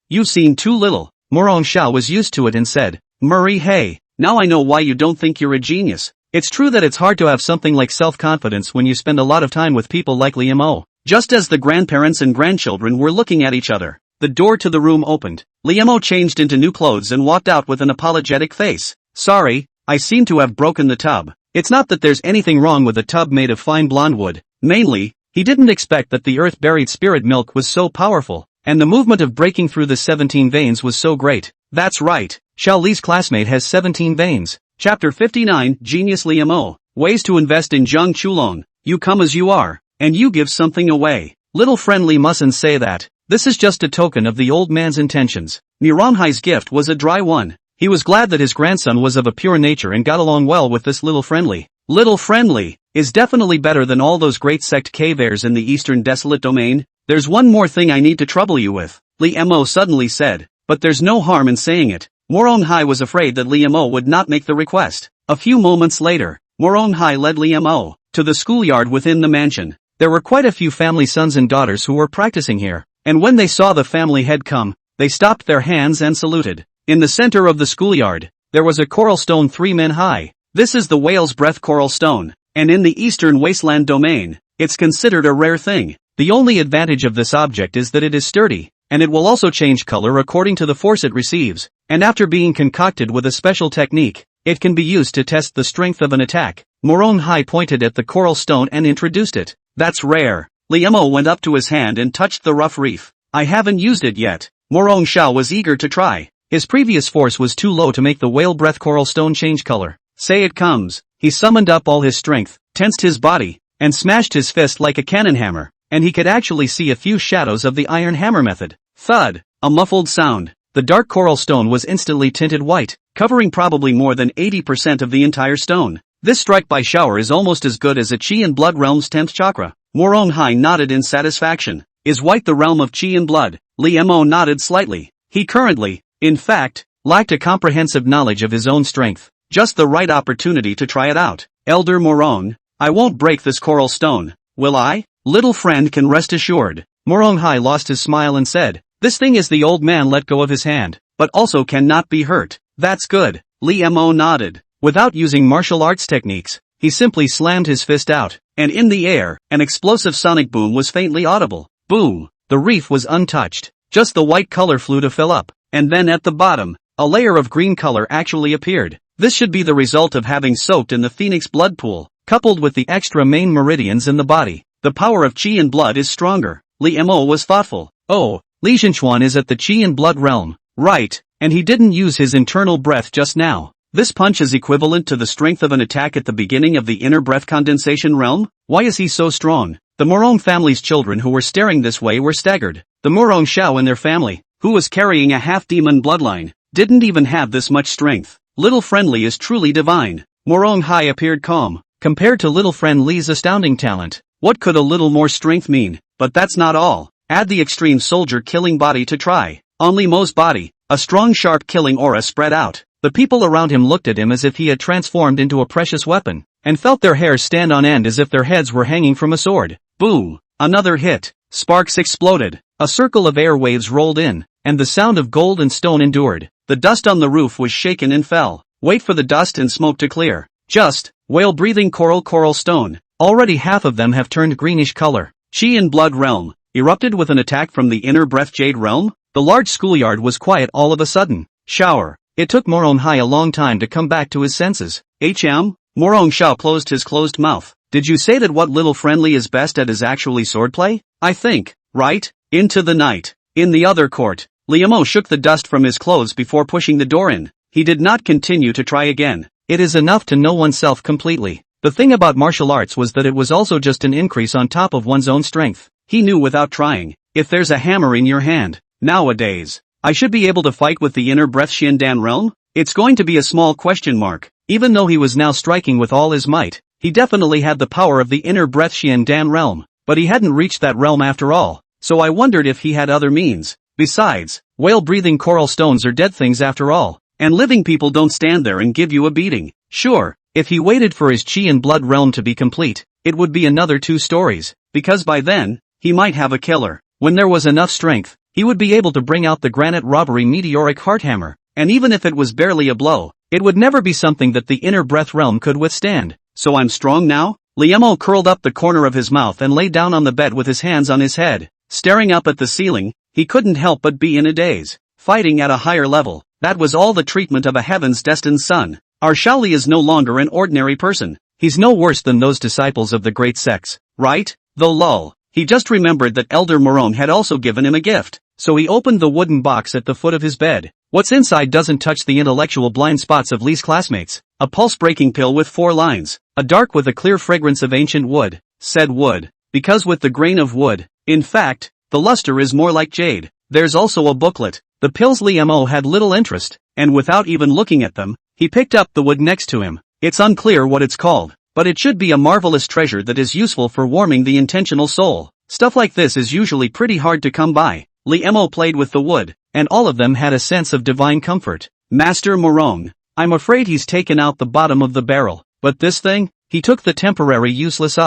You seem too little. Morong Xiao was used to it and said, Murray, hey, now I know why you don't think you're a genius. It's true that it's hard to have something like self-confidence when you spend a lot of time with people like Liemo. Just as the grandparents and grandchildren were looking at each other, the door to the room opened. Liemo changed into new clothes and walked out with an apologetic face. Sorry, I seem to have broken the tub. It's not that there's anything wrong with a tub made of fine blonde wood. Mainly, he didn't expect that the earth-buried spirit milk was so powerful, and the movement of breaking through the 17 veins was so great. That's right, Xiao Li's classmate has 17 veins. Chapter 59, Genius Liamo. Ways to invest in Zhang Chulong. You come as you are, and you give something away. Little friend Li mustn't say that. This is just a token of the old man's intentions. Miranhai's gift was a dry one. He was glad that his grandson was of a pure nature and got along well with this little friendly. Little friendly is definitely better than all those great sect caveers in the eastern desolate domain. There's one more thing I need to trouble you with, Li Mo suddenly said, but there's no harm in saying it. Moronghai was afraid that Li Mo would not make the request. A few moments later, Moronghai led Li Mo to the schoolyard within the mansion. There were quite a few family sons and daughters who were practicing here, and when they saw the family head come, they stopped their hands and saluted. In the center of the schoolyard, there was a coral stone 3 men high. This is the whale's breath coral stone, and in the eastern wasteland domain, it's considered a rare thing. The only advantage of this object is that it is sturdy, and it will also change color according to the force it receives, and after being concocted with a special technique, it can be used to test the strength of an attack. Moronghai pointed at the coral stone and introduced it. That's rare. Liamo went up to his hand and touched the rough reef. I haven't used it yet. Morongshao was eager to try. His previous force was too low to make the whale breath coral stone change color. Say it comes. He summoned up all his strength, tensed his body, and smashed his fist like a cannon hammer, and he could actually see a few shadows of the iron hammer method. Thud! A muffled sound. The dark coral stone was instantly tinted white, covering probably more than 80% of the entire stone. This strike by shower is almost as good as a Qi and Blood realm's 10th chakra. Moronghai nodded in satisfaction. Is white the realm of Qi and Blood? Li Mo nodded slightly. He currently, in fact, lacked a comprehensive knowledge of his own strength. Just the right opportunity to try it out. Elder Morong, I won't break this coral stone, will I? Little friend can rest assured. Moronghai lost his smile and said, this thing is the old man let go of his hand, but also cannot be hurt. That's good. Li Mo nodded. Without using martial arts techniques, he simply slammed his fist out, and in the air, an explosive sonic boom was faintly audible. Boom! The reef was untouched. Just the white color flew to fill up, and then at the bottom, a layer of green color actually appeared. This should be the result of having soaked in the phoenix blood pool, coupled with the extra main meridians in the body. The power of Qi and Blood is stronger. Li Mo was thoughtful. Oh, Li Zhenchuan is at the Qi and Blood realm. Right, and he didn't use his internal breath just now. This punch is equivalent to the strength of an attack at the beginning of the inner breath condensation realm? Why is he so strong? The Morong family's children who were staring this way were staggered. The Morong Shao and their family, who was carrying a half-demon bloodline, didn't even have this much strength. Little Friend Li is truly divine. Moronghai appeared calm. Compared to Little Friend Li's astounding talent, what could a little more strength mean? But that's not all. Add the extreme soldier-killing body to try. On Li Mo's body, a strong sharp killing aura spread out. The people around him looked at him as if he had transformed into a precious weapon, and felt their hair stand on end as if their heads were hanging from a sword. Boom! Another hit. Sparks exploded. A circle of air waves rolled in, and the sound of gold and stone endured. The dust on the roof was shaken and fell. Wait for the dust and smoke to clear. Just, whale-breathing coral stone. Already half of them have turned greenish color. Qi and Blood realm, erupted with an attack from the inner breath jade realm? The large schoolyard was quiet all of a sudden. Shower. It took Moronghai a long time to come back to his senses. Morongshao closed his closed mouth. Did you say that what Little Friendly is best at is actually swordplay? I think, right? Into the night. In the other court, Liamo shook the dust from his clothes before pushing the door in. He did not continue to try again. It is enough to know oneself completely. The thing about martial arts was that it was also just an increase on top of one's own strength. He knew without trying. If there's a hammer in your hand, nowadays, I should be able to fight with the inner breath Xiandan realm? It's going to be a small question mark. Even though he was now striking with all his might, he definitely had the power of the inner breath Xiandan realm, but he hadn't reached that realm after all, so I wondered if he had other means. Besides, whale-breathing coral stones are dead things after all, and living people don't stand there and give you a beating. Sure, if he waited for his Qi and Blood realm to be complete, it would be another 2 stories, because by then, he might have a killer. When there was enough strength, he would be able to bring out the granite robbery meteoric heart hammer, and even if it was barely a blow, it would never be something that the inner breath realm could withstand. So I'm strong now? Liamo curled up the corner of his mouth and lay down on the bed with his hands on his head. Staring up at the ceiling, he couldn't help but be in a daze. Fighting at a higher level, that was all the treatment of a heaven's destined son. Our Shaoli is no longer an ordinary person. He's no worse than those disciples of the great sects, right? Though lol. He just remembered that Elder Morong had also given him a gift, so he opened the wooden box at the foot of his bed. What's inside doesn't touch the intellectual blind spots of Lee's classmates. A pulse-breaking pill with 4 lines. A dark with a clear fragrance of ancient wood. Said wood. Because with the grain of wood. In fact, the luster is more like jade. There's also a booklet. The pills Lee Mo had little interest, and without even looking at them, he picked up the wood next to him. It's unclear what it's called, but it should be a marvelous treasure that is useful for warming the intentional soul. Stuff like this is usually pretty hard to come by. Lee Mo played with the wood, and all of them had a sense of divine comfort. Master Morong. I'm afraid he's taken out the bottom of the barrel, but this thing? He took the temporary useless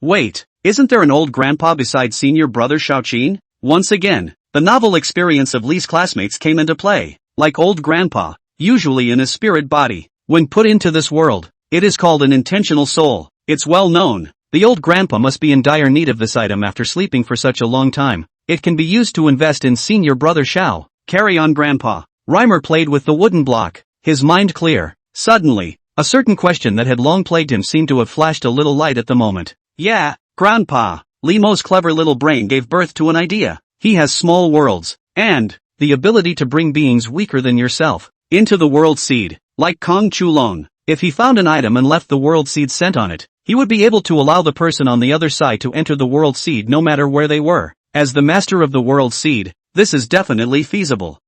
Wait, isn't there an old grandpa beside senior brother Shaoqin? Once again, the novel experience of Lee's classmates came into play. Like old grandpa, usually in a spirit body. When put into this world, it is called an intentional soul. It's well known. The old grandpa must be in dire need of this item after sleeping for such a long time. It can be used to invest in senior brother Shao. Carry on grandpa. Reimer played with the wooden block, his mind clear. Suddenly, a certain question that had long plagued him seemed to have flashed a little light at the moment. Yeah, grandpa. Lee Mo's clever little brain gave birth to an idea. He has small worlds, and the ability to bring beings weaker than yourself into the world seed, like Kong Chulong. If he found an item and left the world seed scent on it, he would be able to allow the person on the other side to enter the world seed no matter where they were. As the master of the world seed, this is definitely feasible.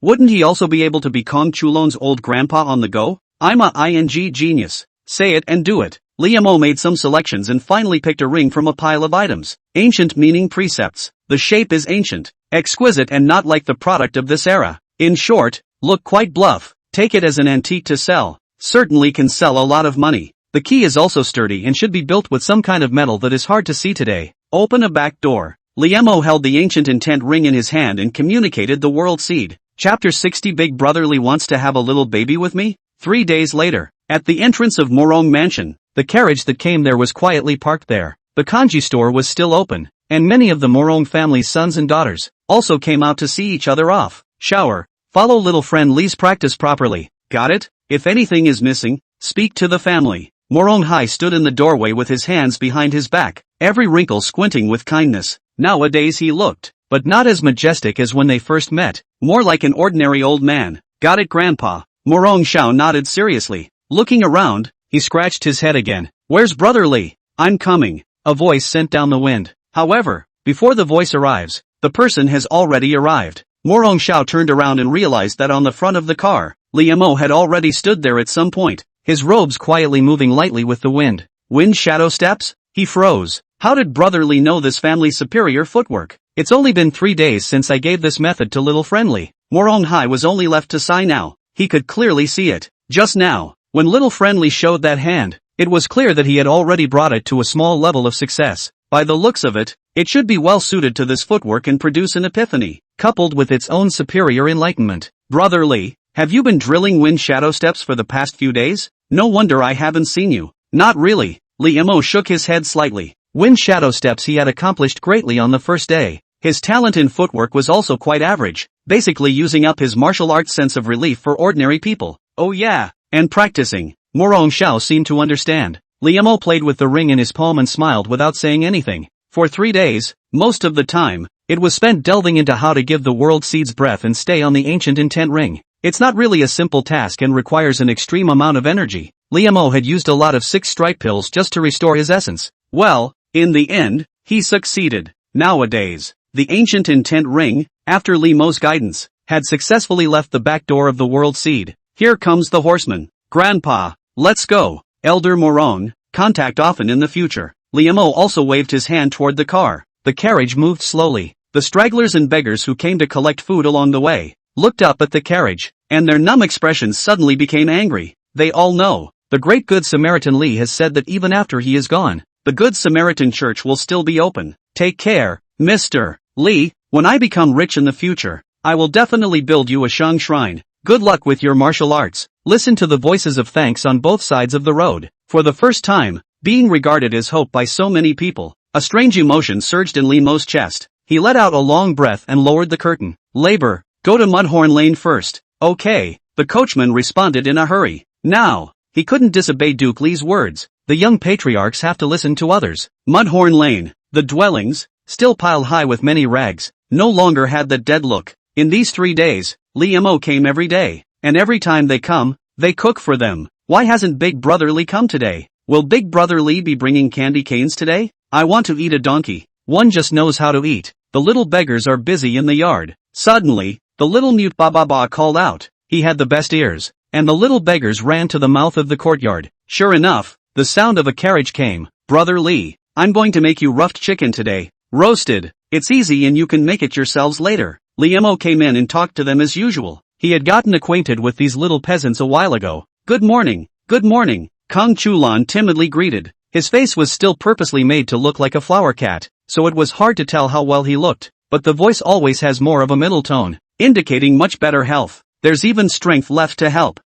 Wouldn't he also be able to be Kong Chulong's old grandpa on the go? I'm a ing genius. Say it and do it. Lee Mo made some selections and finally picked a ring from a pile of items. Ancient meaning precepts. The shape is ancient, exquisite and not like the product of this era. In short, look quite bluff. Take it as an antique to sell. Certainly can sell a lot of money. The key is also sturdy and should be built with some kind of metal that is hard to see today. Open a back door. Lee Mo held the ancient intent ring in his hand and communicated the world seed. Chapter 60. Big Brother Lee wants to have a little baby with me? 3 days later, at the entrance of Morong Mansion, the carriage that came there was quietly parked there. The kanji store was still open, and many of the Morong family's sons and daughters also came out to see each other off. Shower. Follow little friend Lee's practice properly. Got it? If anything is missing, speak to the family. Morong Hai stood in the doorway with his hands behind his back, every wrinkle squinting with kindness. Nowadays he looked, but not as majestic as when they first met, more like an ordinary old man. Got it, grandpa? Morong Shao nodded seriously. Looking around, he scratched his head again. Where's Brother Lee? I'm coming. A voice sent down the wind. However, before the voice arrives, the person has already arrived. Morong Shao turned around and realized that on the front of the car, Lee Mo had already stood there at some point, his robes quietly moving lightly with the wind. Wind shadow steps? He froze. How did Brother Lee know this family's superior footwork? It's only been 3 days since I gave this method to little friendly. Morong Hai was only left to sigh now. He could clearly see it. Just now, when little friendly showed that hand, it was clear that he had already brought it to a small level of success. By the looks of it, it should be well suited to this footwork and produce an epiphany, coupled with its own superior enlightenment. Brother Lee, have you been drilling wind shadow steps for the past few days? No wonder I haven't seen you. Not really. Lee Mo shook his head slightly. Wind shadow steps he had accomplished greatly on the first day. His talent in footwork was also quite average, basically using up his martial arts sense of relief for ordinary people. Oh yeah, and practicing. Morong Shao seemed to understand. Lee Mo played with the ring in his palm and smiled without saying anything. For 3 days, most of the time, it was spent delving into how to give the world seeds breath and stay on the ancient intent ring. It's not really a simple task and requires an extreme amount of energy. Lee Mo had used a lot of 6 stripe pills just to restore his essence. Well, in the end, he succeeded. Nowadays, the ancient intent ring, after Lee Mo's guidance, had successfully left the back door of the world seed. Here comes the horseman. Grandpa, let's go. Elder Morong, contact often in the future. Lee Mo also waved his hand toward the car. The carriage moved slowly. The stragglers and beggars who came to collect food along the way looked up at the carriage, and their numb expressions suddenly became angry. They all know, the great Good Samaritan Lee has said that even after he is gone, the Good Samaritan Church will still be open. Take care, Mr. Lee. When I become rich in the future, I will definitely build you a Shang shrine. Good luck with your martial arts. Listen to the voices of thanks on both sides of the road. For the first time, being regarded as hope by so many people, a strange emotion surged in Lee Mo's chest. He let out a long breath and lowered the curtain. Labor, go to Mudhorn Lane first. Okay, the coachman responded in a hurry. Now, he couldn't disobey Duke Li's words. The young patriarchs have to listen to others. Mudhorn Lane, the dwellings, still piled high with many rags, no longer had that dead look. In these 3 days, Lee Mo came every day, and every time they come, they cook for them. Why hasn't Big Brother Lee come today? Will Big Brother Lee be bringing candy canes today? I want to eat a donkey. One just knows how to eat. The little beggars are busy in the yard. Suddenly, the little mute Baba called out. He had the best ears, and the little beggars ran to the mouth of the courtyard. Sure enough, the sound of a carriage came. Brother Lee, I'm going to make you ruffed chicken today. Roasted. It's easy and you can make it yourselves later. Lee Mo came in and talked to them as usual. He had gotten acquainted with these little peasants a while ago. Good morning. Good morning. Kong Chulan timidly greeted. His face was still purposely made to look like a flower cat, so it was hard to tell how well he looked, but the voice always has more of a middle tone, indicating much better health. There's even strength left to help.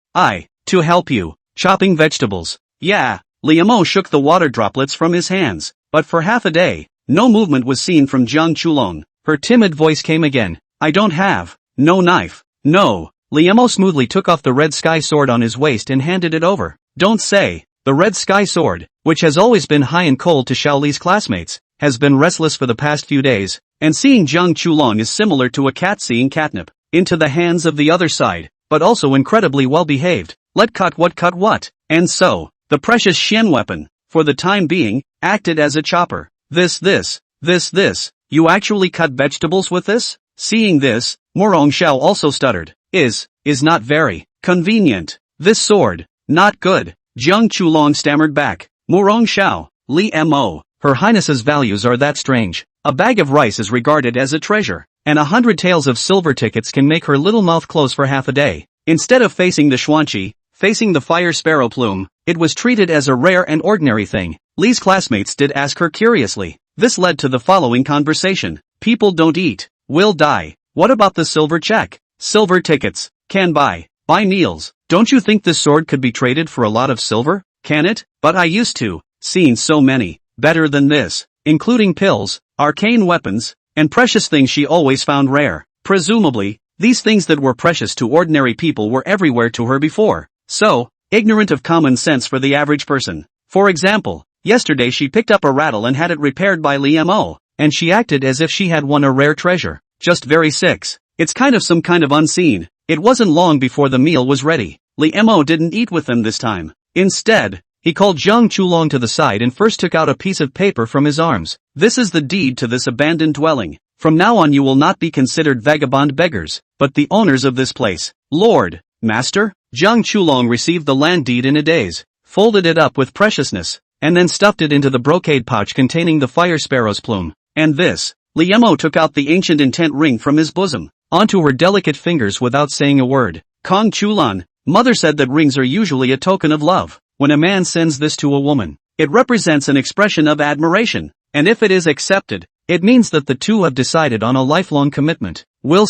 To help you. Chopping vegetables. Yeah. Lee Mo shook the water droplets from his hands, but for half a day, no movement was seen from Jiang Chulong. Her timid voice came again. I don't have. No knife. No. Lee Mo smoothly took off the red sky sword on his waist and handed it over. Don't say. The red sky sword, which has always been high and cold to Xiao Li's classmates, has been restless for the past few days, and seeing Jiang Chulong is similar to a cat seeing catnip, into the hands of the other side, but also incredibly well behaved. Let cut what. And so, the precious Xian weapon, for the time being, acted as a chopper. This. You actually cut vegetables with this? Seeing this, Morong Xiao also stuttered. Is not very convenient. This sword, not good. Jiang Chulong stammered back. Morong Xiao, Li Mo, Her Highness's values are that strange. A bag of rice is regarded as a treasure, and 100 taels of silver tickets can make her little mouth close for half a day. Instead of facing the Xuanqi, facing the fire sparrow plume, it was treated as a rare and ordinary thing. Li's classmates did ask her curiously. This led to the following conversation. People don't eat, will die. What about the silver check? Silver tickets, can buy meals. Don't you think this sword could be traded for a lot of silver? Can it? But I used to. Seen so many. Better than this. Including pills, arcane weapons, and precious things she always found rare. Presumably, these things that were precious to ordinary people were everywhere to her before. So, ignorant of common sense for the average person. For example, yesterday she picked up a rattle and had it repaired by Li Mo, and she acted as if she had won a rare treasure. Just very six. It's kind of some kind of unseen. It wasn't long before the meal was ready. Li Mo didn't eat with them this time. Instead, he called Jiang Chulong to the side and first took out a piece of paper from his arms. This is the deed to this abandoned dwelling. From now on you will not be considered vagabond beggars, but the owners of this place. Lord, Master? Jiang Chulong received the land deed in a daze, folded it up with preciousness, and then stuffed it into the brocade pouch containing the fire sparrow's plume. And this. Li Mo took out the ancient intent ring from his bosom, onto her delicate fingers without saying a word. Kong Chulan, mother said that rings are usually a token of love. When a man sends this to a woman, it represents an expression of admiration, and if it is accepted, it means that the two have decided on a lifelong commitment. Will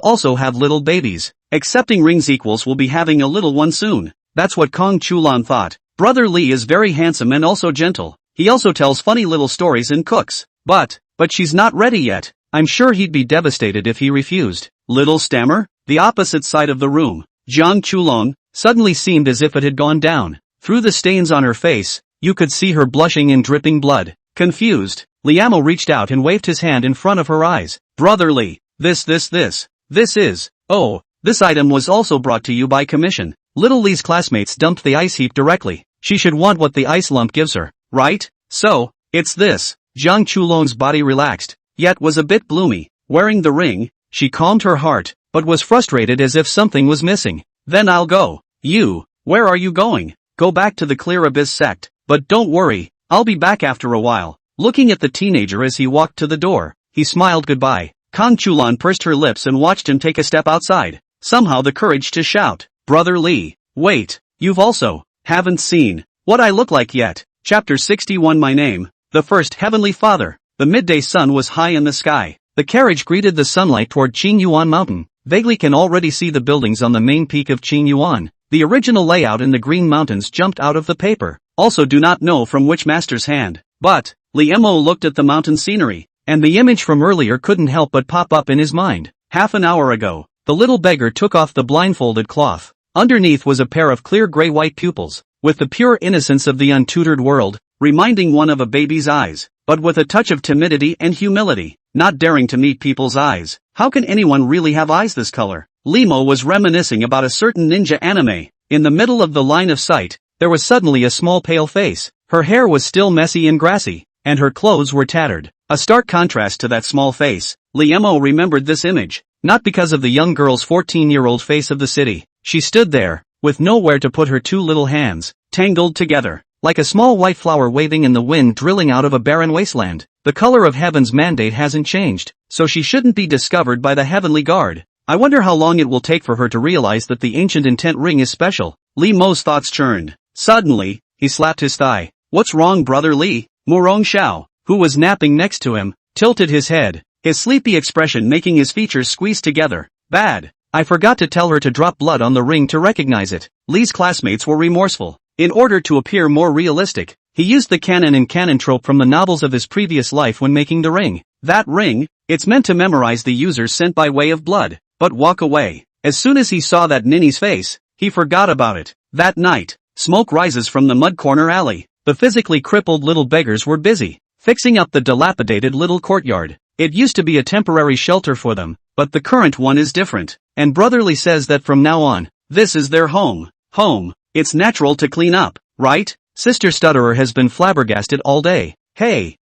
also have little babies. Accepting rings equals will be having a little one soon. That's what Kong Chulan thought. Brother Lee is very handsome and also gentle. He also tells funny little stories and cooks. But she's not ready yet. I'm sure he'd be devastated if he refused. Little stammer? The opposite side of the room. Jiang Chulong suddenly seemed as if it had gone down. Through the stains on her face, you could see her blushing and dripping blood. Confused, Liamo reached out and waved his hand in front of her eyes. Brother Lee, this is. Oh, this item was also brought to you by commission. Little Lee's classmates dumped the ice heap directly. She should want what the ice lump gives her, right? So, it's this. Jiang Chulong's body relaxed, yet was a bit gloomy. Wearing the ring, she calmed her heart, but was frustrated as if something was missing. Then I'll go. You, where are you going? Go back to the Clear Abyss sect, but don't worry, I'll be back after a while. Looking at the teenager as he walked to the door, he smiled goodbye. Kong Chulan pursed her lips and watched him take a step outside. Somehow the courage to shout, Brother Lee, wait, you've also, haven't seen what I look like yet. Chapter 61 My name, the first Heavenly Father. The midday sun was high in the sky. The carriage greeted the sunlight toward Qingyuan Mountain. Vaguely can already see the buildings on the main peak of Qingyuan. The original layout in the Green Mountains jumped out of the paper. Also do not know from which master's hand. But, Li Mo looked at the mountain scenery, and the image from earlier couldn't help but pop up in his mind. Half an hour ago, the little beggar took off the blindfolded cloth. Underneath was a pair of clear gray-white pupils, with the pure innocence of the untutored world, reminding one of a baby's eyes, but with a touch of timidity and humility, not daring to meet people's eyes. How can anyone really have eyes this color? Limo was reminiscing about a certain ninja anime. In the middle of the line of sight, there was suddenly a small pale face. Her hair was still messy and grassy, and her clothes were tattered. A stark contrast to that small face. Limo remembered this image, not because of the young girl's 14-year-old face of the city. She stood there, with nowhere to put her two little hands, tangled together, like a small white flower waving in the wind drilling out of a barren wasteland. The color of heaven's mandate hasn't changed, so she shouldn't be discovered by the heavenly guard. I wonder how long it will take for her to realize that the ancient intent ring is special. Li Mo's thoughts churned. Suddenly, he slapped his thigh. What's wrong, brother Li? Murong Xiao, who was napping next to him, tilted his head, his sleepy expression making his features squeeze together. Bad. I forgot to tell her to drop blood on the ring to recognize it. Li's classmates were remorseful. In order to appear more realistic, he used the canon and canon trope from the novels of his previous life when making the ring. That ring, it's meant to memorize the user's scent by way of blood. But walk away. As soon as he saw that ninny's face, he forgot about it. That night, smoke rises from the mud corner alley. The physically crippled little beggars were busy, fixing up the dilapidated little courtyard. It used to be a temporary shelter for them, but the current one is different. And Brotherly says that from now on, this is their home. Home. It's natural to clean up, right? Sister Stutterer has been flabbergasted all day. Hey,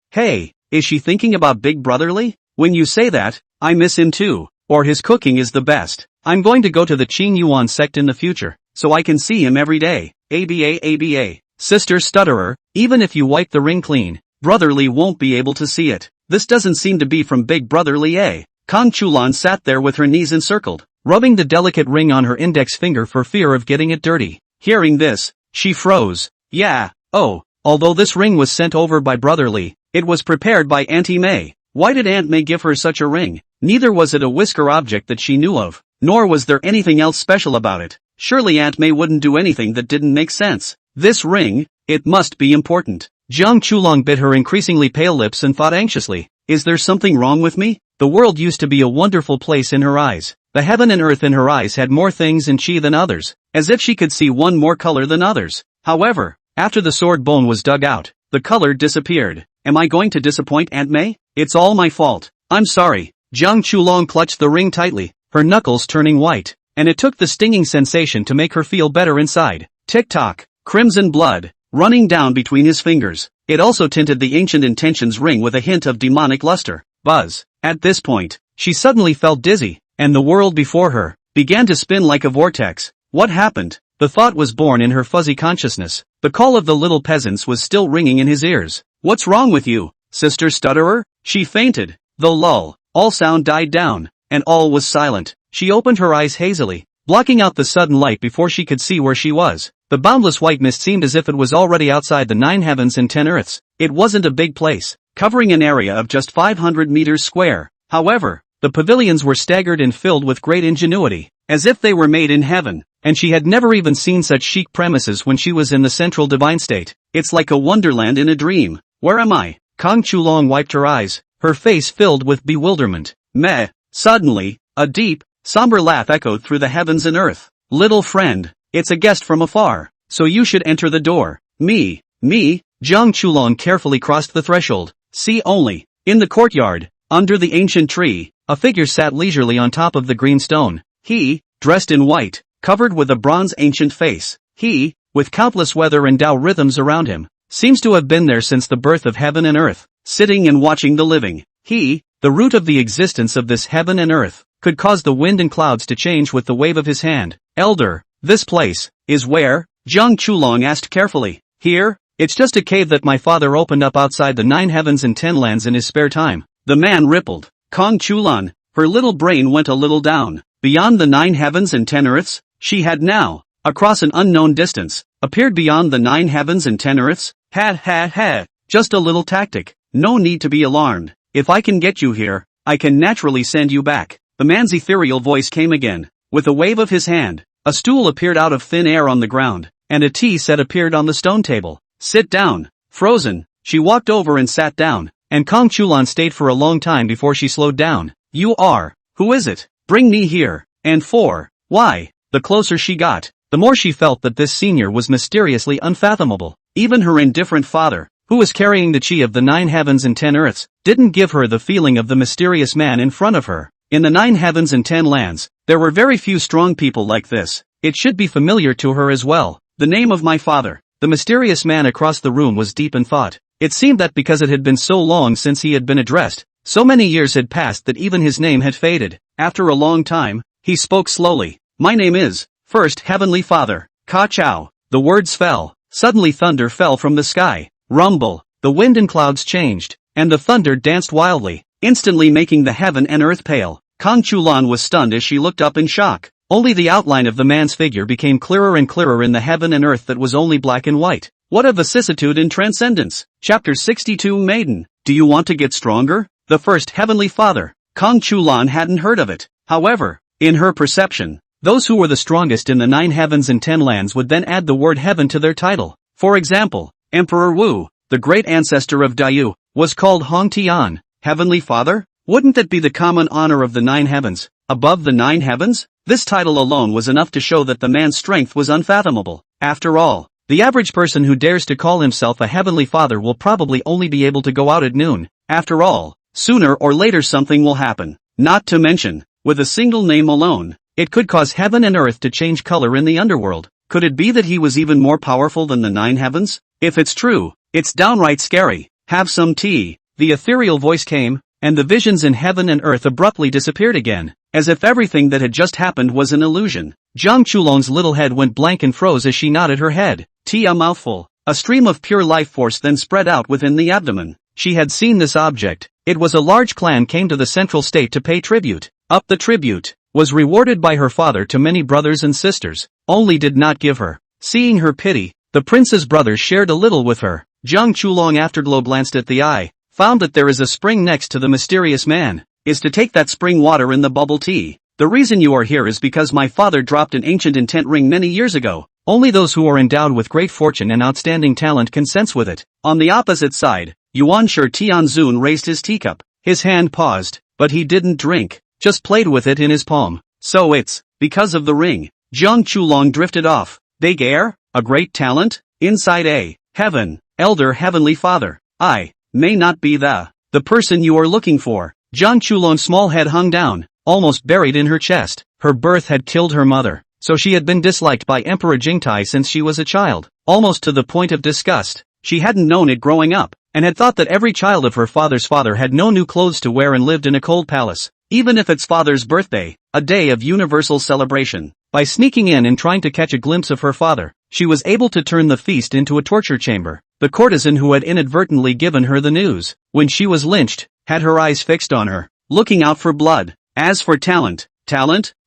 is she thinking about Big Brotherly? When you say that, I miss him too. Or his cooking is the best. I'm going to go to the Qing Yuan sect in the future, so I can see him every day. ABA. Sister Stutterer, even if you wipe the ring clean, Brotherly won't be able to see it. This doesn't seem to be from Big Brotherly, eh? Kang Chulan sat there with her knees encircled, rubbing the delicate ring on her index finger for fear of getting it dirty. Hearing this, she froze. Yeah, although this ring was sent over by Brotherly, it was prepared by Auntie May. Why did Aunt May give her such a ring? Neither was it a whisker object that she knew of, nor was there anything else special about it. Surely Aunt May wouldn't do anything that didn't make sense. This ring, it must be important. Jiang Chulong bit her increasingly pale lips and thought anxiously, is there something wrong with me? The world used to be a wonderful place in her eyes. The heaven and earth in her eyes had more things in chi than others, as if she could see one more color than others. However, after the sword bone was dug out, the color disappeared. Am I going to disappoint Aunt May? It's all my fault. I'm sorry. Jiang Chulong clutched the ring tightly, her knuckles turning white, and it took the stinging sensation to make her feel better inside. Tick-tock, crimson blood, running down between his fingers. It also tinted the ancient intentions ring with a hint of demonic luster. Buzz. At this point, she suddenly felt dizzy, and the world before her began to spin like a vortex. What happened? The thought was born in her fuzzy consciousness. The call of the little peasants was still ringing in his ears. What's wrong with you, Sister Stutterer? She fainted. The lull, all sound died down, and all was silent. She opened her eyes hazily, blocking out the sudden light before she could see where she was. The boundless white mist seemed as if it was already outside the 9 heavens and 10 earths. It wasn't a big place, covering an area of just 500 meters square. However, the pavilions were staggered and filled with great ingenuity, as if they were made in heaven, and she had never even seen such chic premises when she was in the central divine state. It's like a wonderland in a dream. Where am I? Kang Chulong wiped her eyes, her face filled with bewilderment. Meh. Suddenly, a deep, somber laugh echoed through the heavens and earth. Little friend, it's a guest from afar, so you should enter the door. Me? Jiang Chulong carefully crossed the threshold. See only, in the courtyard, under the ancient tree, a figure sat leisurely on top of the green stone. He, dressed in white, covered with a bronze ancient face. He, with countless weather and Tao rhythms around him, seems to have been there since the birth of heaven and earth, sitting and watching the living. He, the root of the existence of this heaven and earth, could cause the wind and clouds to change with the wave of his hand. Elder, this place, is where? Jiang Chulong asked carefully. Here? It's just a cave that my father opened up outside the 9 heavens and 10 lands in his spare time. The man rippled. Kang Chulan, her little brain went a little down. Beyond the 9 heavens and 10 earths, she had now, across an unknown distance, appeared beyond the 9 heavens and 10 earths. Ha. Just a little tactic. No need to be alarmed. If I can get you here, I can naturally send you back. The man's ethereal voice came again. With a wave of his hand, a stool appeared out of thin air on the ground, and a tea set appeared on the stone table. Sit down. Frozen, she walked over and sat down, and Kang Chulan stayed for a long time before she slowed down. You are. Who is it? Bring me here. And for. Why? The closer she got, the more she felt that this senior was mysteriously unfathomable. Even her indifferent father, who was carrying the chi of the 9 heavens and 10 earths, didn't give her the feeling of the mysterious man in front of her. In the 9 heavens and 10 lands, there were very few strong people like this. It should be familiar to her as well. The name of my father. The mysterious man across the room was deep in thought. It seemed that because it had been so long since he had been addressed, so many years had passed that even his name had faded. After a long time, he spoke slowly. My name is, First Heavenly Father, Ka Chao. The words fell. Suddenly thunder fell from the sky. Rumble. The wind and clouds changed, and the thunder danced wildly, instantly making the heaven and earth pale. Kang Chulan was stunned as she looked up in shock. Only the outline of the man's figure became clearer and clearer in the heaven and earth that was only black and white. What a vicissitude in transcendence! Chapter 62 Maiden. Do you want to get stronger? The First Heavenly Father. Kang Chulan hadn't heard of it. However, in her perception, those who were the strongest in the 9 heavens and 10 lands would then add the word heaven to their title. For example, Emperor Wu, the great ancestor of Dayu, was called Hong Tian, Heavenly Father? Wouldn't that be the common honor of the 9 heavens, above the 9 heavens? This title alone was enough to show that the man's strength was unfathomable. After all, the average person who dares to call himself a Heavenly Father will probably only be able to go out at noon. After all, sooner or later something will happen. Not to mention, with a single name alone, it could cause heaven and earth to change color in the underworld. Could it be that he was even more powerful than the 9 heavens? If it's true, it's downright scary. Have some tea. The ethereal voice came, and the visions in heaven and earth abruptly disappeared again, as if everything that had just happened was an illusion. Jiang Chulong's little head went blank and froze as she nodded her head. Tea a mouthful. A stream of pure life force then spread out within the abdomen. She had seen this object. It was a large clan came to the central state to pay tribute. Up the tribute was rewarded by her father to many brothers and sisters, only did not give her. Seeing her pity, the prince's brothers shared a little with her. Jiang Chulong afterglow glanced at the eye, found that there is a spring next to the mysterious man, is to take that spring water in the bubble tea. The reason you are here is because my father dropped an ancient intent ring many years ago. Only those who are endowed with great fortune and outstanding talent can sense with it. On the opposite side, Yuan Shi Tianzun raised his teacup. His hand paused, but he didn't drink, just played with it in his palm. So it's because of the ring. Jiang Chulong drifted off. Big air? A great talent? Inside a heaven, elder heavenly father. I may not be the person you are looking for. Jiang Chulong's small head hung down, almost buried in her chest. Her birth had killed her mother, so she had been disliked by Emperor Jingtai since she was a child, almost to the point of disgust. She hadn't known it growing up, and had thought that every child of her father's father had no new clothes to wear and lived in a cold palace, even if its father's birthday, a day of universal celebration. By sneaking in and trying to catch a glimpse of her father, she was able to turn the feast into a torture chamber. The courtesan who had inadvertently given her the news, when she was lynched, had her eyes fixed on her, looking out for blood. As for talent,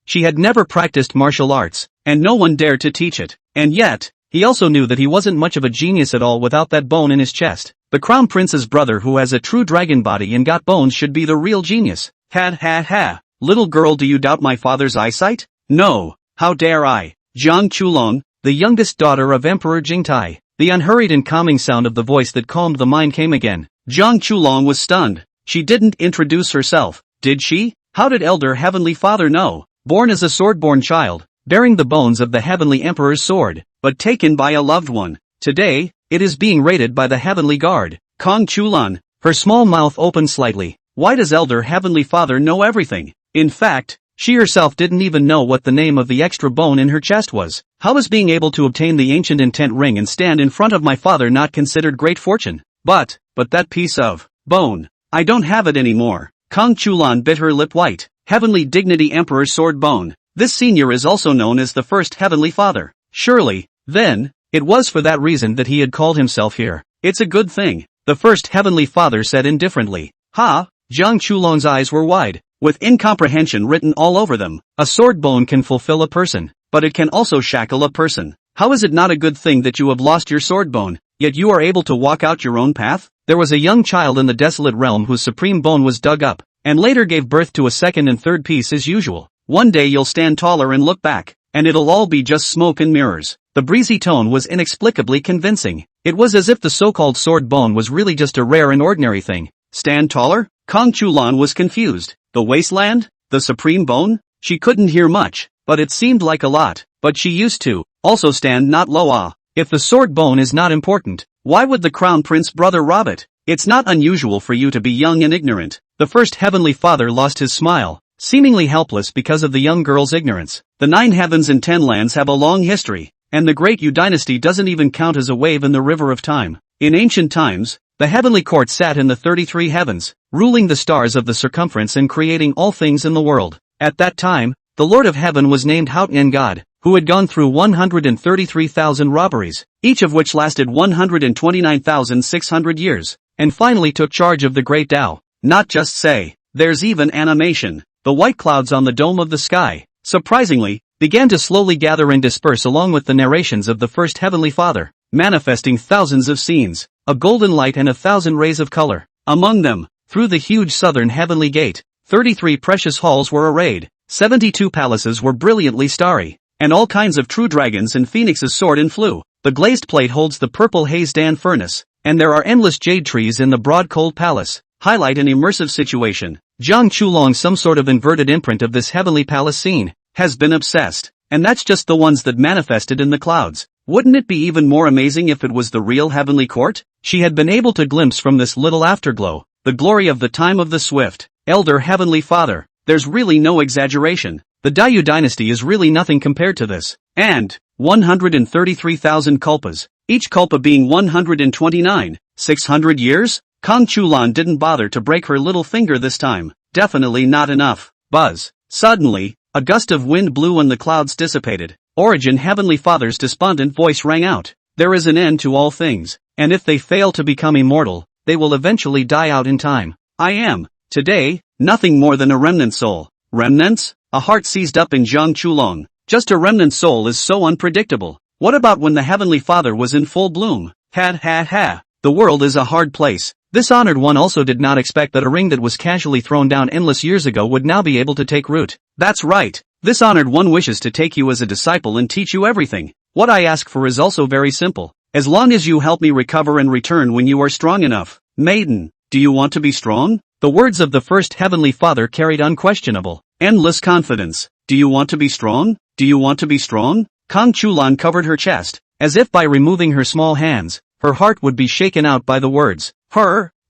she had never practiced martial arts, and no one dared to teach it. And yet, he also knew that he wasn't much of a genius at all without that bone in his chest. The crown prince's brother who has a true dragon body and got bones should be the real genius. Ha. Little girl, do you doubt my father's eyesight? No, how dare I? Jiang Chulong, the youngest daughter of Emperor Jingtai. The unhurried and calming sound of the voice that calmed the mind came again. Jiang Chulong was stunned. She didn't introduce herself, did she? How did Elder Heavenly Father know? Born as a sword-born child, bearing the bones of the Heavenly Emperor's sword, but taken by a loved one. Today, it is being raided by the Heavenly Guard. Kang Chulan, her small mouth opened slightly. Why does Elder Heavenly Father know everything? In fact, she herself didn't even know what the name of the extra bone in her chest was. How is being able to obtain the ancient intent ring and stand in front of my father not considered great fortune? But that piece of bone, I don't have it anymore. Kang Chulan bit her lip white. Heavenly Dignity Emperor's sword bone. This senior is also known as the First Heavenly Father. Surely, then, it was for that reason that he had called himself here. It's a good thing, the First Heavenly Father said indifferently. Ha! Jiang Chulong's eyes were wide, with incomprehension written all over them. A sword bone can fulfill a person, but it can also shackle a person. How is it not a good thing that you have lost your sword bone, yet you are able to walk out your own path? There was a young child in the desolate realm whose supreme bone was dug up, and later gave birth to a second and third piece as usual. One day you'll stand taller and look back, and it'll all be just smoke and mirrors. The breezy tone was inexplicably convincing. It was as if the so-called sword bone was really just a rare and ordinary thing. Stand taller? Kang Chulan was confused. The wasteland? The supreme bone? She couldn't hear much, but it seemed like a lot. But she used to. Also stand not loa. If the sword bone is not important, why would the crown prince brother rob it? It's not unusual for you to be young and ignorant. The first heavenly father lost his smile, seemingly helpless because of the young girl's ignorance. The 9 heavens and 10 lands have a long history, and the Great Yu dynasty doesn't even count as a wave in the river of time. In ancient times, the heavenly court sat in the 33 heavens, ruling the stars of the circumference and creating all things in the world. At that time, the Lord of Heaven was named Houten God, who had gone through 133,000 robberies, each of which lasted 129,600 years, and finally took charge of the Great Tao. Not just say, there's even animation. The white clouds on the dome of the sky, surprisingly, began to slowly gather and disperse along with the narrations of the first heavenly father, manifesting thousands of scenes, a golden light and 1,000 rays of color. Among them, through the huge southern heavenly gate, 33 precious halls were arrayed, 72 palaces were brilliantly starry, and all kinds of true dragons and phoenixes soared and flew. The glazed plate holds the purple haze Dan furnace, and there are endless jade trees in the broad cold palace. Highlight an immersive situation. Zhang Chulong, some sort of inverted imprint of this heavenly palace scene, has been obsessed, and that's just the ones that manifested in the clouds. Wouldn't it be even more amazing if it was the real heavenly court? She had been able to glimpse from this little afterglow, the glory of the time of the swift, elder heavenly father. There's really no exaggeration. The Dayu dynasty is really nothing compared to this. And 133,000 kulpas, each kulpa being 129, 600 years? Kong Chulan didn't bother to break her little finger this time. Definitely not enough. Buzz. Suddenly, a gust of wind blew and the clouds dissipated. Origin Heavenly Father's despondent voice rang out. There is an end to all things, and if they fail to become immortal, they will eventually die out in time. I am, today, nothing more than a remnant soul. Remnants? A heart seized up in Zhang Chulong. Just a remnant soul is so unpredictable. What about when the Heavenly Father was in full bloom? Ha ha ha. The world is a hard place. This honored one also did not expect that a ring that was casually thrown down endless years ago would now be able to take root. That's right. This honored one wishes to take you as a disciple and teach you everything. What I ask for is also very simple. As long as you help me recover and return when you are strong enough. Maiden, do you want to be strong? The words of the first heavenly father carried unquestionable, endless confidence. Do you want to be strong? Do you want to be strong? Kong Chulan covered her chest, as if by removing her small hands, her heart would be shaken out by the words.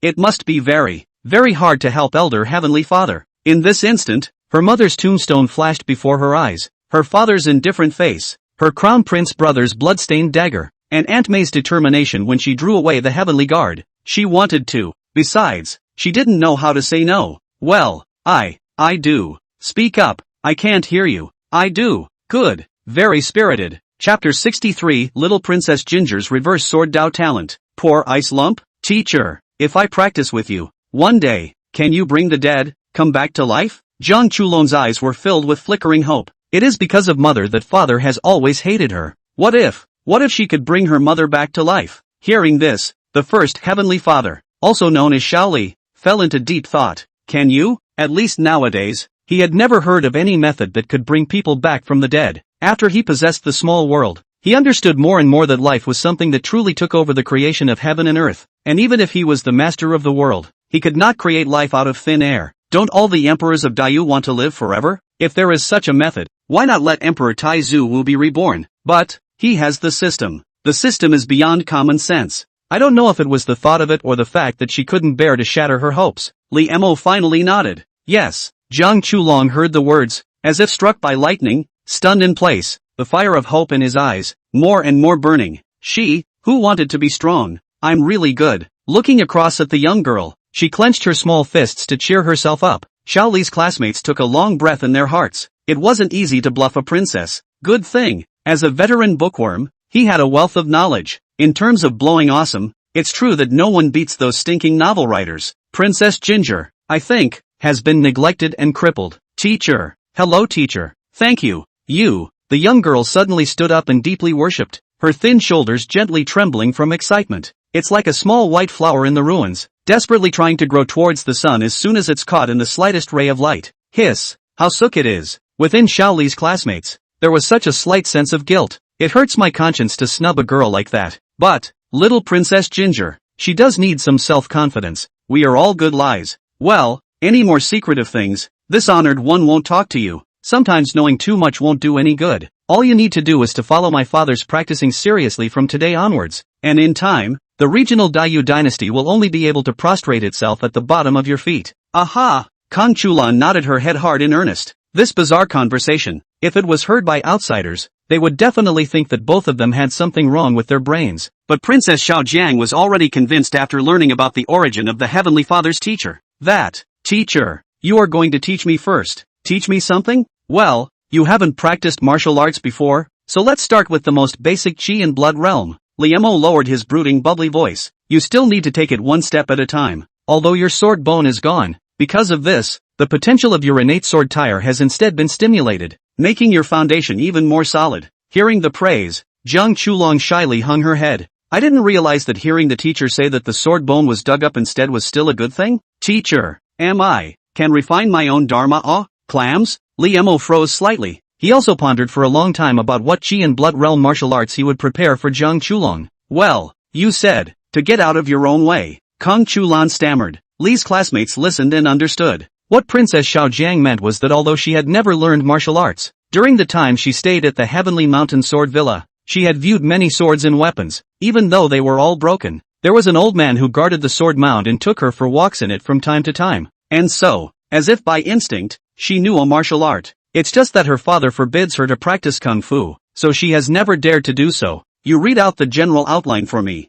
It must be very, very hard to help elder heavenly father. In this instant, her mother's tombstone flashed before her eyes, her father's indifferent face, her crown prince brother's blood-stained dagger, and Aunt May's determination when she drew away the heavenly guard. She wanted to. Besides, she didn't know how to say no. Well, I do. Speak up. I can't hear you. I do. Good. Very spirited. Chapter 63, Little Princess Ginger's Reverse Sword Dao Talent. Poor ice lump. Teacher, if I practice with you, one day, can you bring the dead come back to life? Zhang Chulong's eyes were filled with flickering hope. It is because of mother that father has always hated her. What if she could bring her mother back to life? Hearing this, the first heavenly father, also known as Shaoli, fell into deep thought. Can you? At least nowadays, he had never heard of any method that could bring people back from the dead. After he possessed the small world, he understood more and more that life was something that truly took over the creation of heaven and earth. And even if he was the master of the world, he could not create life out of thin air. Don't all the emperors of Dayu want to live forever? If there is such a method, why not let Emperor Taizu Wu be reborn? But he has the system. The system is beyond common sense. I don't know if it was the thought of it or the fact that she couldn't bear to shatter her hopes. Li Mo finally nodded. Yes. Zhang Chulong heard the words, as if struck by lightning, stunned in place, the fire of hope in his eyes, more and more burning. She, who wanted to be strong. I'm really good. Looking across at the young girl, she clenched her small fists to cheer herself up. Shaoli's classmates took a long breath in their hearts. It wasn't easy to bluff a princess. Good thing. As a veteran bookworm, he had a wealth of knowledge. In terms of blowing awesome, it's true that no one beats those stinking novel writers. Princess Ginger, I think, has been neglected and crippled. Teacher. Hello teacher. Thank you. You. The young girl suddenly stood up and deeply worshipped, her thin shoulders gently trembling from excitement. It's like a small white flower in the ruins, desperately trying to grow towards the sun as soon as it's caught in the slightest ray of light. Hiss. How sook it is. Within Shaoli's classmates, there was such a slight sense of guilt. It hurts my conscience to snub a girl like that. But, little Princess Ginger, she does need some self-confidence. We are all good lies. Well, any more secretive things, this honored one won't talk to you. Sometimes knowing too much won't do any good. All you need to do is to follow my father's practicing seriously from today onwards, and in time, the regional Dayu dynasty will only be able to prostrate itself at the bottom of your feet. Aha! Kang Chulan nodded her head hard in earnest. This bizarre conversation, if it was heard by outsiders, they would definitely think that both of them had something wrong with their brains. But Princess Xiaojiang was already convinced after learning about the origin of the Heavenly Father's teacher. That, teacher, you are going to teach me first. Teach me something? Well, you haven't practiced martial arts before, so let's start with the most basic chi and blood realm. Liemo lowered his brooding bubbly voice. You still need to take it one step at a time. Although your sword bone is gone, because of this, the potential of your innate sword tire has instead been stimulated, making your foundation even more solid. Hearing the praise, Zhang Chulong shyly hung her head. I didn't realize that hearing the teacher say that the sword bone was dug up instead was still a good thing. Teacher, can refine my own dharma. Clams? Liemo froze slightly. He also pondered for a long time about what chi and blood realm martial arts he would prepare for Zhang Chulong. Well, you said, to get out of your own way. Kang Chulan stammered. Li's classmates listened and understood. What Princess Xiaojiang meant was that although she had never learned martial arts, during the time she stayed at the Heavenly Mountain Sword Villa, she had viewed many swords and weapons, even though they were all broken. There was an old man who guarded the sword mound and took her for walks in it from time to time. And so, as if by instinct, she knew a martial art. It's just that her father forbids her to practice kung fu, so she has never dared to do so. You read out the general outline for me.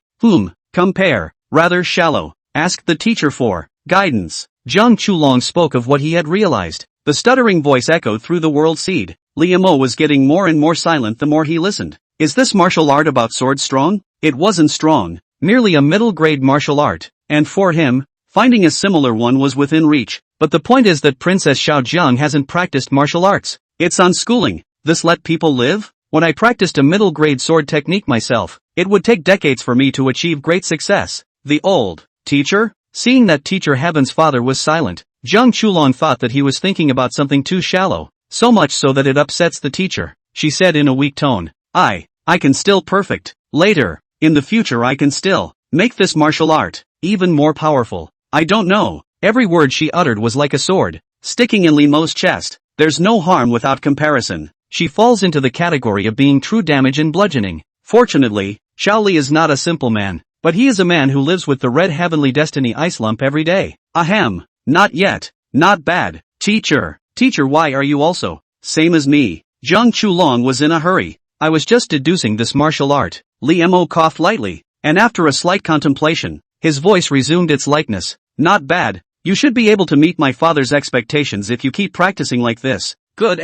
Compare, rather shallow. Asked the teacher for guidance. Zhang Chulong spoke of what he had realized. The stuttering voice echoed through the world seed. Liemo was getting more and more silent the more he listened. Is this martial art about swords strong? It wasn't strong, merely a middle-grade martial art, and for him, finding a similar one was within reach. But the point is that Princess Xiaojiang hasn't practiced martial arts. It's on schooling. This let people live? When I practiced a middle-grade sword technique myself, it would take decades for me to achieve great success. The old teacher? Seeing that Teacher Heaven's father was silent, Zhang Chulong thought that he was thinking about something too shallow, so much so that it upsets the teacher. She said in a weak tone, I can still perfect. Later, in the future I can still make this martial art even more powerful. I don't know. Every word she uttered was like a sword, sticking in Limo's chest. There's no harm without comparison. She falls into the category of being true damage and bludgeoning. Fortunately, Xiaoli is not a simple man. But he is a man who lives with the red heavenly destiny ice lump every day. Ahem. Not yet. Not bad. Teacher, why are you also same as me? Zhang Chulong was in a hurry. I was just deducing this martial art. Liemo coughed lightly, and after a slight contemplation, his voice resumed its lightness. Not bad. You should be able to meet my father's expectations if you keep practicing like this. Good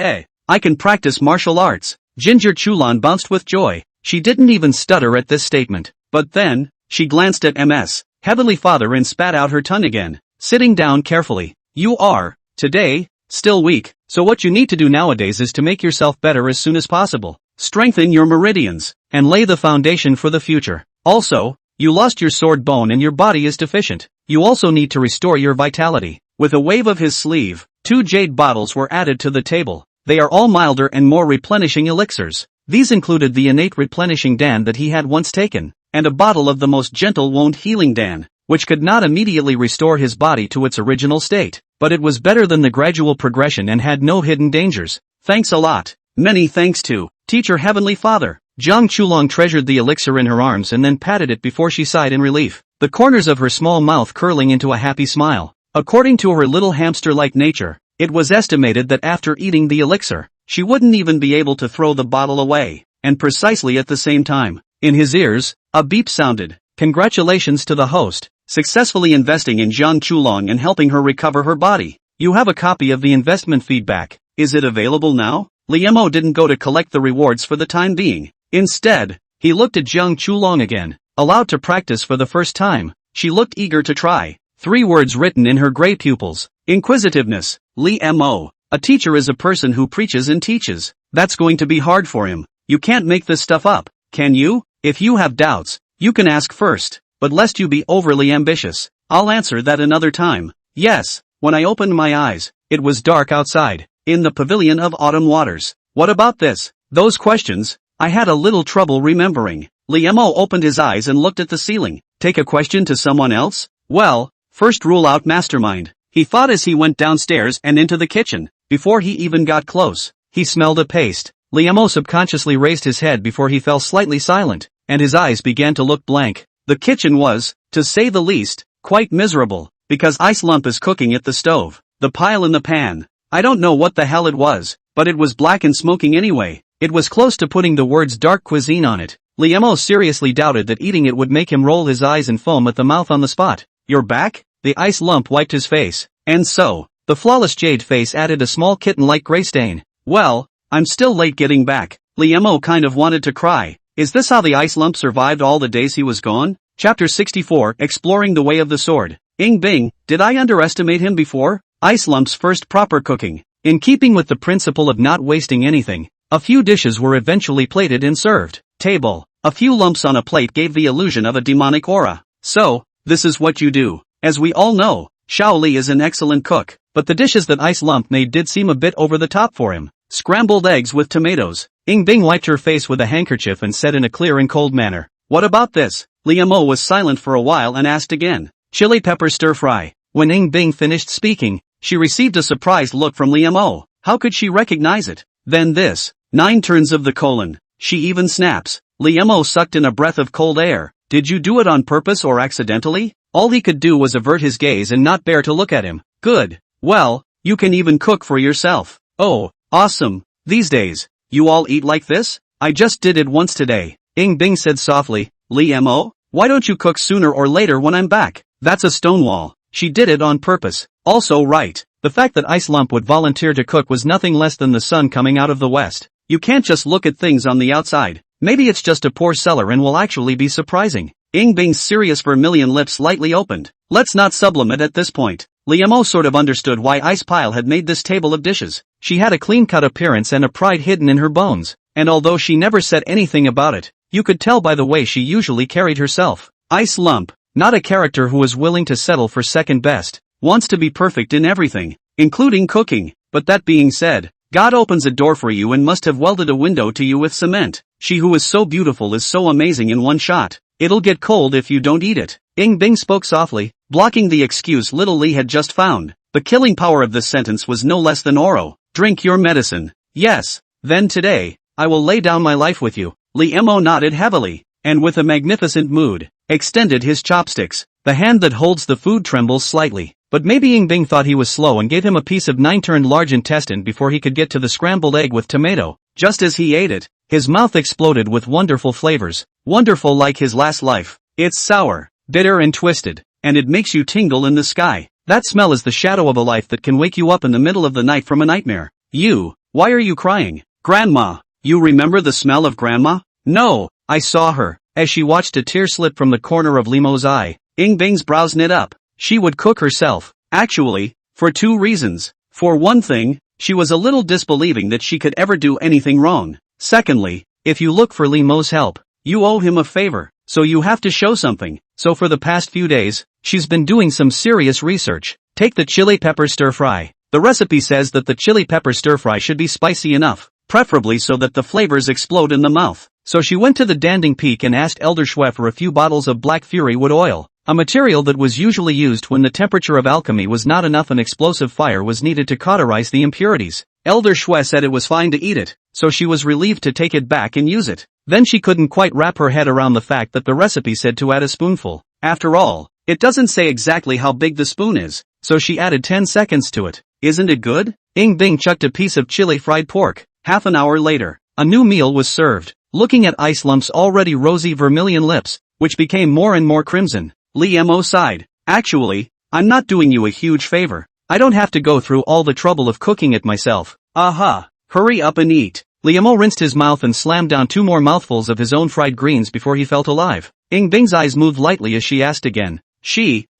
I can practice martial arts. Ginger Chulan bounced with joy. She didn't even stutter at this statement. But then, she glanced at Ms. Heavenly Father and spat out her tongue again, sitting down carefully. You are, today, still weak, so what you need to do nowadays is to make yourself better as soon as possible. Strengthen your meridians, and lay the foundation for the future. Also, you lost your sword bone and your body is deficient. You also need to restore your vitality. With a wave of his sleeve, 2 jade bottles were added to the table. They are all milder and more replenishing elixirs. These included the innate replenishing dan that he had once taken, and a bottle of the most gentle wound healing dan, which could not immediately restore his body to its original state, but it was better than the gradual progression and had no hidden dangers. Thanks a lot. Many thanks to Teacher Heavenly Father. Zhang Chulong treasured the elixir in her arms and then patted it before she sighed in relief, the corners of her small mouth curling into a happy smile. According to her little hamster-like nature, it was estimated that after eating the elixir, she wouldn't even be able to throw the bottle away, and precisely at the same time, in his ears, a beep sounded. Congratulations to the host, successfully investing in Zhang Chulong and helping her recover her body. You have a copy of the investment feedback. Is it available now? Liemo didn't go to collect the rewards for the time being. Instead, he looked at Zhang Chulong again. Allowed to practice for the first time, she looked eager to try. 3 words written in her gray pupils. Inquisitiveness. Liemo. A teacher is a person who preaches and teaches. That's going to be hard for him. You can't make this stuff up, can you? If you have doubts, you can ask first, but lest you be overly ambitious, I'll answer that another time. Yes, when I opened my eyes, it was dark outside, in the pavilion of autumn waters. What about this? Those questions, I had a little trouble remembering. Liemo opened his eyes and looked at the ceiling. Take a question to someone else? Well, first rule out mastermind, he thought as he went downstairs and into the kitchen. before he even got close. He smelled a paste. Liam subconsciously raised his head before he fell slightly silent, and his eyes began to look blank. The kitchen was, to say the least, quite miserable, because ice lump is cooking at the stove. The pile in the pan. I don't know what the hell it was, but it was black and smoking anyway. It was close to putting the words dark cuisine on it. Liam seriously doubted that eating it would make him roll his eyes and foam at the mouth on the spot. You're back? The ice lump wiped his face. And so, the flawless jade face added a small kitten-like gray stain. Well, I'm still late getting back. Liam kind of wanted to cry. Is this how the ice lump survived all the days he was gone? Chapter 64, Exploring the Way of the Sword. Bing, did I underestimate him before? Ice lump's first proper cooking. In keeping with the principle of not wasting anything, a few dishes were eventually plated and served. Table. A few lumps on a plate gave the illusion of a demonic aura. So, this is what you do. As we all know, Xiao Li is an excellent cook, but the dishes that Ice Lump made did seem a bit over the top for him. Scrambled eggs with tomatoes. Bing wiped her face with a handkerchief and said in a clear and cold manner, "What about this?" Liam was silent for a while and asked again. Chili pepper stir fry. When Bing finished speaking, she received a surprised look from Liam. How could she recognize it? Then this. 9 turns of the colon. She even snaps. Liam sucked in a breath of cold air. Did you do it on purpose or accidentally? All he could do was avert his gaze and not bear to look at him. Good. Well, you can even cook for yourself. Oh, awesome. These days, you all eat like this? I just did it once today. Bing said softly. Liam, why don't you cook sooner or later when I'm back? That's a stonewall. She did it on purpose. Also right. The fact that Ice Lump would volunteer to cook was nothing less than the sun coming out of the west. You can't just look at things on the outside. Maybe it's just a poor seller and will actually be surprising. Bing's serious vermilion lips slightly opened. Let's not sublimate at this point. Liam sort of understood why Ice Pile had made this table of dishes. She had a clean-cut appearance and a pride hidden in her bones, and although she never said anything about it, you could tell by the way she usually carried herself. Ice Lump, not a character who is willing to settle for second best, wants to be perfect in everything, including cooking. But that being said, God opens a door for you and must have welded a window to you with cement. She who is so beautiful is so amazing in one shot. It'll get cold if you don't eat it. Bing spoke softly, blocking the excuse little Lee had just found. The killing power of this sentence was no less than Oro. Drink your medicine. Yes. Then today, I will lay down my life with you. Liam nodded heavily, and with a magnificent mood, extended his chopsticks. The hand that holds the food trembles slightly, but maybe Bing thought he was slow and gave him a piece of 9-turned large intestine before he could get to the scrambled egg with tomato. Just as he ate it, his mouth exploded with wonderful flavors. Wonderful like his last life. It's sour, bitter and twisted, and it makes you tingle in the sky. That smell is the shadow of a life that can wake you up in the middle of the night from a nightmare. Why are you crying? Grandma. You remember the smell of Grandma? No, I saw her. As she watched a tear slip from the corner of Limo's eye, Bing's brows knit up. She would cook herself. Actually, for 2 reasons. For one thing, she was a little disbelieving that she could ever do anything wrong. Secondly, if you look for Limo's help, you owe him a favor, so you have to show something. So for the past few days, she's been doing some serious research. Take the chili pepper stir fry. The recipe says that the chili pepper stir fry should be spicy enough, preferably so that the flavors explode in the mouth. So she went to the Danding Peak and asked Elder Schwe for a few bottles of Black Fury wood oil, a material that was usually used when the temperature of alchemy was not enough and explosive fire was needed to cauterize the impurities. Elder Schwe said it was fine to eat it, so she was relieved to take it back and use it. Then she couldn't quite wrap her head around the fact that the recipe said to add a spoonful. After all, it doesn't say exactly how big the spoon is, so she added 10 seconds to it. Isn't it good? Bing chucked a piece of chili fried pork. Half an hour later, a new meal was served. Looking at Ice Lump's already rosy vermilion lips, which became more and more crimson, Liam sighed. Actually, I'm not doing you a huge favor. I don't have to go through all the trouble of cooking it myself. Aha! Hurry up and eat. Liam rinsed his mouth and slammed down 2 more mouthfuls of his own fried greens before he felt alive. Bing's eyes moved lightly as she asked again.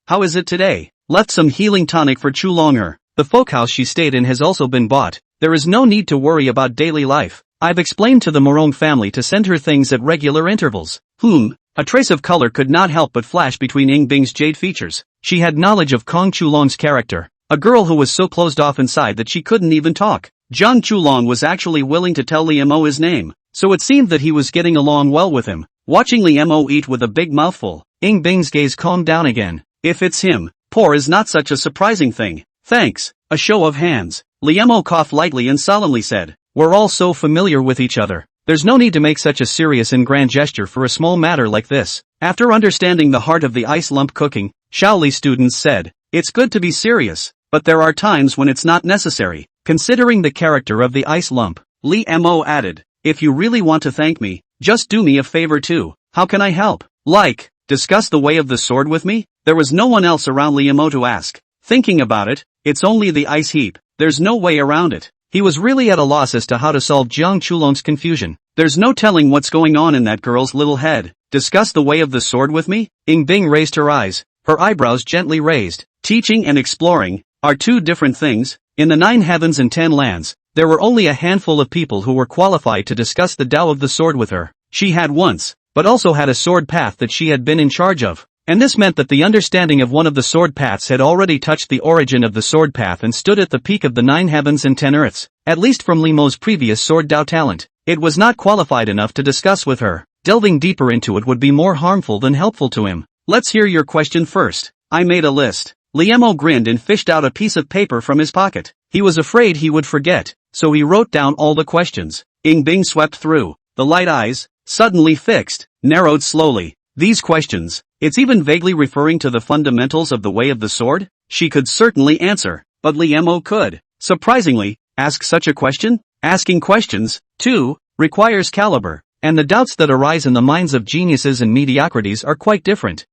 How is it today? Left some healing tonic for Chulonger. The folk house she stayed in has also been bought. There is no need to worry about daily life. I've explained to the Morong family to send her things at regular intervals. A trace of color could not help but flash between Bing's jade features. She had knowledge of Kong Chulong's character. A girl who was so closed off inside that she couldn't even talk. Zhang Chulong was actually willing to tell Liam his name, so it seemed that he was getting along well with him. Watching Liam eat with a big mouthful, Bing's gaze calmed down again. If it's him, poor is not such a surprising thing. Thanks. A show of hands. Liemo coughed lightly and solemnly said, "We're all so familiar with each other. There's no need to make such a serious and grand gesture for a small matter like this." After understanding the heart of the ice lump cooking, Shaoli students said, "It's good to be serious, but there are times when it's not necessary." Considering the character of the ice lump, Liemo added, "If you really want to thank me, just do me a favor too. How can I help? Like, discuss the way of the sword with me?" There was no one else around Liemo to ask. Thinking about it, it's only the ice heap. There's no way around it. He was really at a loss as to how to solve Jiang Chulong's confusion. There's no telling what's going on in that girl's little head. Discuss the way of the sword with me? Ying Bing raised her eyes, her eyebrows gently raised. Teaching and exploring are two different things. In the 9 heavens and 10 lands, there were only a handful of people who were qualified to discuss the Tao of the sword with her. She had once, but also had a sword path that she had been in charge of. And this meant that the understanding of one of the sword paths had already touched the origin of the sword path and stood at the peak of the 9 heavens and 10 earths, at least from Liemo's previous sword Tao talent. It was not qualified enough to discuss with her. Delving deeper into it would be more harmful than helpful to him. Let's hear your question first. I made a list. Liemo grinned and fished out a piece of paper from his pocket. He was afraid he would forget, so he wrote down all the questions. Ying Bing swept through. The light eyes, suddenly fixed, narrowed slowly. These questions, it's even vaguely referring to the fundamentals of the way of the sword? She could certainly answer, but Liemo could, surprisingly, ask such a question? Asking questions, too, requires caliber, and the doubts that arise in the minds of geniuses and mediocrities are quite different.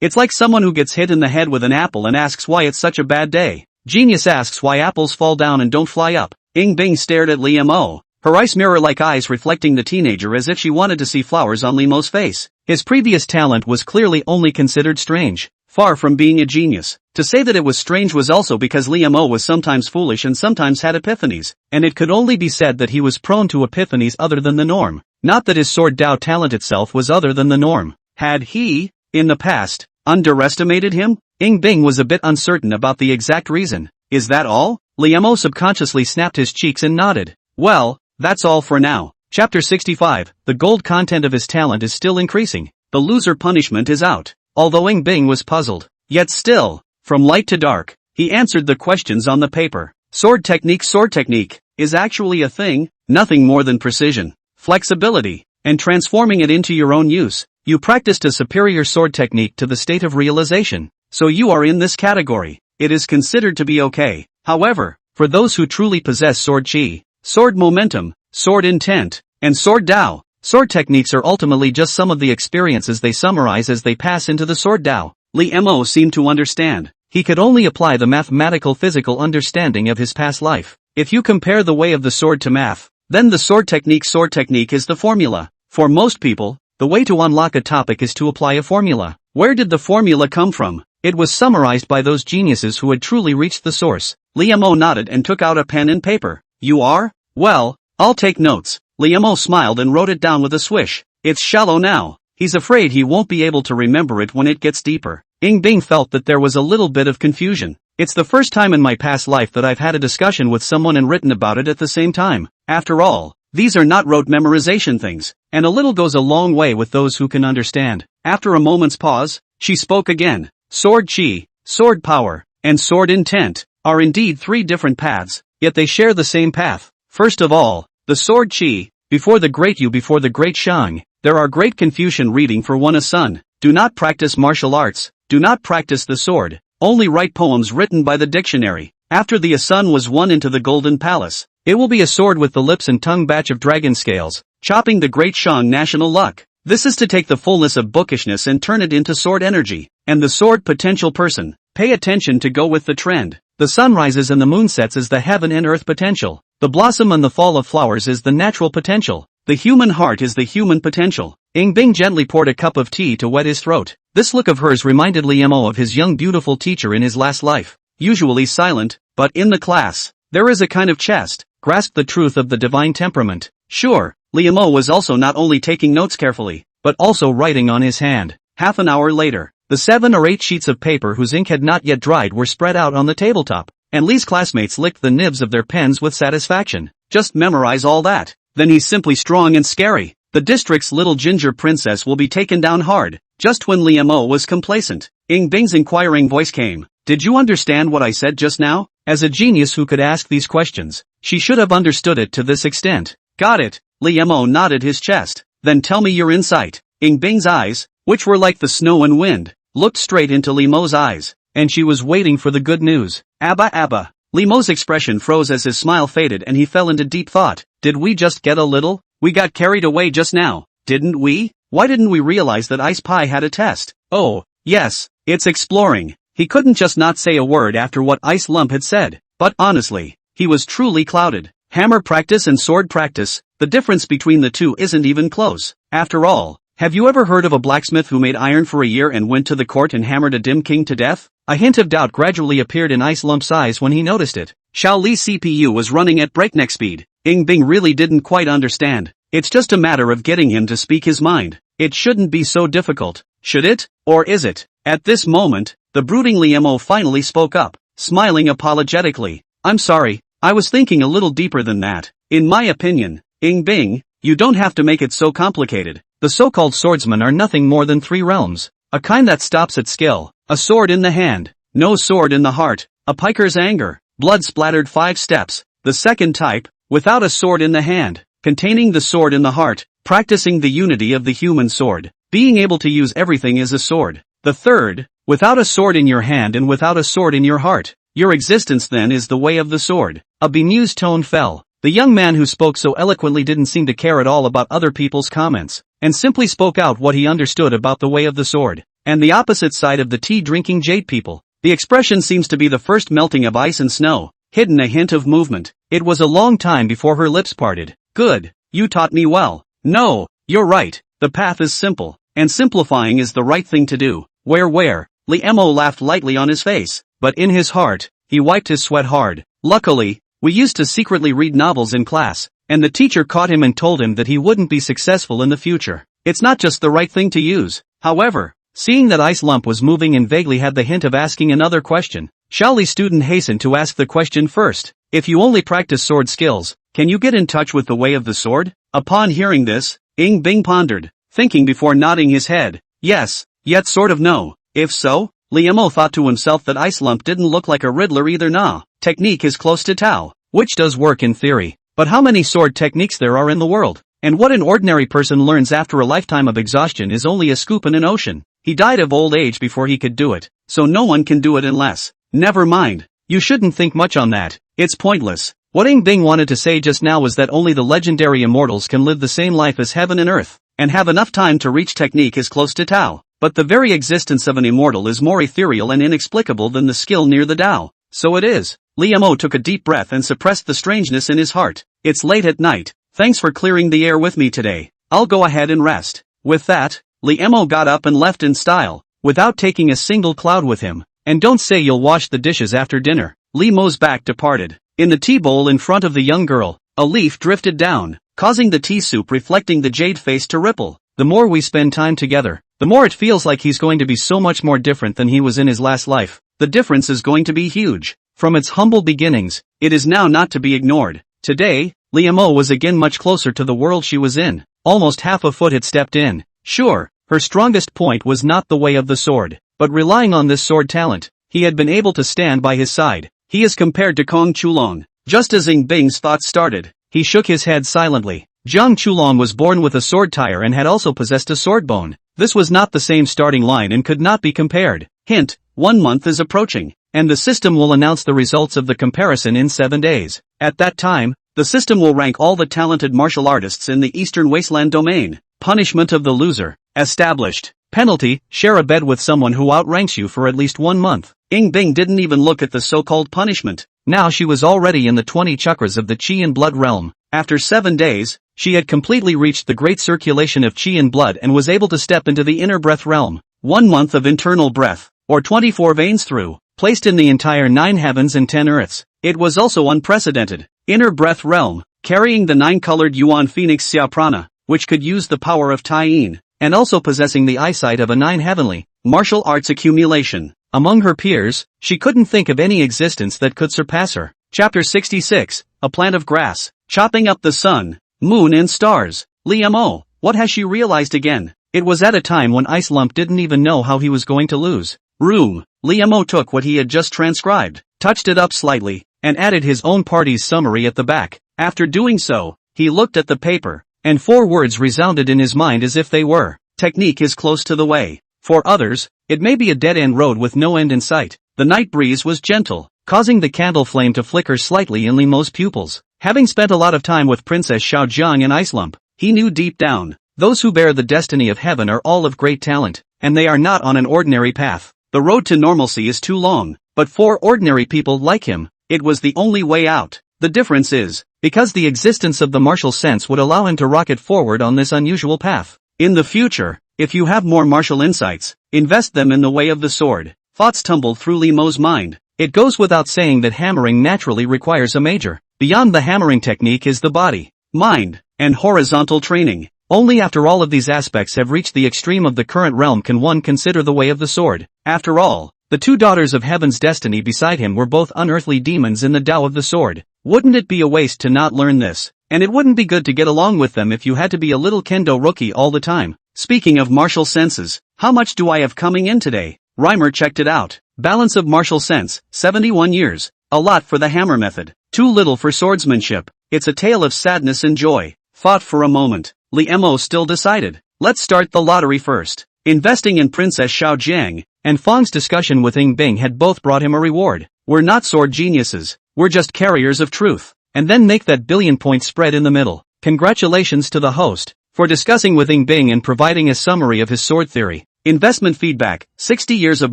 It's like someone who gets hit in the head with an apple and asks why it's such a bad day. Genius asks why apples fall down and don't fly up. Ying Bing stared at Liemo, her ice mirror-like eyes reflecting the teenager as if she wanted to see flowers on Liemo's face. His previous talent was clearly only considered strange, far from being a genius. To say that it was strange was also because Liemo was sometimes foolish and sometimes had epiphanies, and it could only be said that he was prone to epiphanies other than the norm. Not that his sword Tao talent itself was other than the norm. Had he, in the past, underestimated him? Ying Bing was a bit uncertain about the exact reason. Is that all? Liemo subconsciously snapped his cheeks and nodded. Well, that's all for now. Chapter 65, the gold content of his talent is still increasing. The loser punishment is out. Although Ying Bing was puzzled, yet still, from light to dark, he answered the questions on the paper. Sword technique is actually a thing, nothing more than precision, flexibility, and transforming it into your own use. You practiced a superior sword technique to the state of realization, so you are in this category. It is considered to be okay. However, for those who truly possess sword chi, sword momentum, sword intent, and sword Tao, sword techniques are ultimately just some of the experiences they summarize as they pass into the sword Tao. Liemo seemed to understand. He could only apply the mathematical physical understanding of his past life. If you compare the way of the sword to math, then the sword technique is the formula. For most people, the way to unlock a topic is to apply a formula. Where did the formula come from? It was summarized by those geniuses who had truly reached the source. Liemo nodded and took out a pen and paper. You are? Well, I'll take notes. Liemo smiled and wrote it down with a swish. It's shallow now. He's afraid he won't be able to remember it when it gets deeper. Ying Bing felt that there was a little bit of confusion. It's the first time in my past life that I've had a discussion with someone and written about it at the same time. After all, these are not rote memorization things, and a little goes a long way with those who can understand. After a moment's pause, she spoke again. Sword chi, sword power, and sword intent are indeed 3 different paths, yet they share the same path. First of all, the sword chi, before the great Shang, there are great Confucian reading for one a son. Do not practice martial arts, do not practice the sword, only write poems written by the dictionary. After the Asun was won into the Golden Palace, it will be a sword with the lips and tongue batch of dragon scales, chopping the great Shang national luck. This is to take the fullness of bookishness and turn it into sword energy. And the sword potential person, pay attention to go with the trend. The sun rises and the moon sets is the heaven and earth potential. The blossom and the fall of flowers is the natural potential. The human heart is the human potential. Ying Bing gently poured a cup of tea to wet his throat. This look of hers reminded Liemo of his young beautiful teacher in his last life. Usually silent, but in the class, there is a kind of chest, grasped the truth of the divine temperament. Sure, Liemo was also not only taking notes carefully, but also writing on his hand. Half an hour later, the 7 or 8 sheets of paper whose ink had not yet dried were spread out on the tabletop, and Lee's classmates licked the nibs of their pens with satisfaction. Just memorize all that. Then he's simply strong and scary. The district's little ginger princess will be taken down hard. Just when Liemo was complacent, Ying Bing's inquiring voice came. Did you understand what I said just now? As a genius who could ask these questions, she should have understood it to this extent. Got it. Liemo nodded his chest. Then tell me your insight. Bing's eyes, which were like the snow and wind, looked straight into Lemo's eyes, and she was waiting for the good news. Abba. Lemo's expression froze as his smile faded and he fell into deep thought. Did we just get a little? We got carried away just now, didn't we? Why didn't we realize that Ice Pie had a test? Oh, yes, it's exploring. He couldn't just not say a word after what Ice Lump had said, but honestly, he was truly clouded. Hammer practice and sword practice, the difference between the two isn't even close. After all, have you ever heard of a blacksmith who made iron for a year and went to the court and hammered a dim king to death? A hint of doubt gradually appeared in Ice Lump's eyes when he noticed it. Xiao Li's CPU was running at breakneck speed. Bing really didn't quite understand. It's just a matter of getting him to speak his mind. It shouldn't be so difficult, should it? Or is it? At this moment, the brooding Liemo finally spoke up, smiling apologetically. I'm sorry, I was thinking a little deeper than that. In my opinion, Bing, you don't have to make it so complicated. The so-called swordsmen are nothing more than 3 realms. A kind that stops at skill, a sword in the hand, no sword in the heart, a piker's anger, blood-splattered 5 steps. The second type, without a sword in the hand, containing the sword in the heart, practicing the unity of the human sword, being able to use everything as a sword. The third, without a sword in your hand and without a sword in your heart. Your existence then is the way of the sword. A bemused tone fell. The young man who spoke so eloquently didn't seem to care at all about other people's comments, and simply spoke out what he understood about the way of the sword, and the opposite side of the tea-drinking jade people. The expression seems to be the first melting of ice and snow, hidden a hint of movement. It was a long time before her lips parted. Good, you taught me well. No, you're right, the path is simple, and simplifying is the right thing to do. Where? Liemo laughed lightly on his face, but in his heart, he wiped his sweat hard. Luckily, we used to secretly read novels in class, and the teacher caught him and told him that he wouldn't be successful in the future. It's not just the right thing to use. However, seeing that Ice Lump was moving and vaguely had the hint of asking another question, Xiao Li's student hastened to ask the question first. If you only practice sword skills, can you get in touch with the way of the sword? Upon hearing this, Bing pondered, thinking before nodding his head. Yes, yet sort of no. If so? Liemo thought to himself that Ice Lump didn't look like a riddler either. Nah, technique is close to Tao, which does work in theory. But how many sword techniques there are in the world? And what an ordinary person learns after a lifetime of exhaustion is only a scoop in an ocean. He died of old age before he could do it, so no one can do it unless. Never mind, you shouldn't think much on that, it's pointless. What Bing wanted to say just now was that only the legendary immortals can live the same life as heaven and earth, and have enough time to reach technique as close to Tao. But the very existence of an immortal is more ethereal and inexplicable than the skill near the Tao. So it is. Liemo took a deep breath and suppressed the strangeness in his heart. It's late at night. Thanks for clearing the air with me today. I'll go ahead and rest. With that, Liemo got up and left in style, without taking a single cloud with him. And don't say you'll wash the dishes after dinner. Liemo's back departed. In the tea bowl in front of the young girl, a leaf drifted down, causing the tea soup reflecting the jade face to ripple. The more we spend time together, the more it feels like he's going to be so much more different than he was in his last life. The difference is going to be huge. From its humble beginnings, it is now not to be ignored. Today, Liemo was again much closer to the world she was in. Almost half a foot had stepped in. Sure, her strongest point was not the way of the sword, but relying on this sword talent, he had been able to stand by his side. He is compared to Kong Chulong. Just as Bing's thoughts started, he shook his head silently. Jiang Chulong was born with a sword tire and had also possessed a sword bone. This was not the same starting line and could not be compared. Hint, 1 month is approaching, and the system will announce the results of the comparison in 7 days. At that time, the system will rank all the talented martial artists in the Eastern Wasteland domain. Punishment of the loser. Established. Penalty, share a bed with someone who outranks you for at least 1 month. Bing didn't even look at the so-called punishment. Now she was already in the 20 chakras of the Qi and Blood realm. After 7 days, she had completely reached the great circulation of Qi and Blood and was able to step into the inner breath realm. 1 month of internal breath, or 24 veins through, placed in the entire 9 heavens and 10 earths. It was also unprecedented. Inner breath realm, carrying the 9-colored Yuan Phoenix Xia Prana, which could use the power of Tai Yin, and also possessing the eyesight of a 9 heavenly martial arts accumulation. Among her peers, she couldn't think of any existence that could surpass her. Chapter 66, A Plant of Grass, chopping up the sun, moon and stars. Liemo, what has she realized again? It was at a time when Ice Lump didn't even know how he was going to lose. Room. Liemo took what he had just transcribed, touched it up slightly, and added his own party's summary at the back. After doing so, he looked at the paper, and 4 words resounded in his mind as if they were, "Technique is close to the way." For others, it may be a dead-end road with no end in sight. The night breeze was gentle, causing the candle flame to flicker slightly in Limo's pupils. Having spent a lot of time with Princess Xiaojiang and Icelump, he knew deep down, those who bear the destiny of heaven are all of great talent, and they are not on an ordinary path. The road to normalcy is too long, but for ordinary people like him, it was the only way out. The difference is, because the existence of the martial sense would allow him to rocket forward on this unusual path. In the future, if you have more martial insights, invest them in the way of the sword. Thoughts tumbled through Limo's mind. It goes without saying that hammering naturally requires a major. Beyond the hammering technique is the body, mind, and horizontal training. Only after all of these aspects have reached the extreme of the current realm can one consider the way of the sword. After all, the 2 daughters of heaven's destiny beside him were both unearthly demons in the Tao of the sword. Wouldn't it be a waste to not learn this? And it wouldn't be good to get along with them if you had to be a little kendo rookie all the time. Speaking of martial senses, how much do I have coming in today? Reimer checked it out. Balance of martial sense, 71 years. A lot for the hammer method. Too little for swordsmanship. It's a tale of sadness and joy. Thought for a moment. Limo still decided. Let's start the lottery first. Investing in Princess Xiaojiang and Fang's discussion with Ying Bing had both brought him a reward. We're not sword geniuses. We're just carriers of truth. And then make that billion-point spread in the middle. Congratulations to the host for discussing with Ying Bing and providing a summary of his sword theory. Investment feedback, 60 years of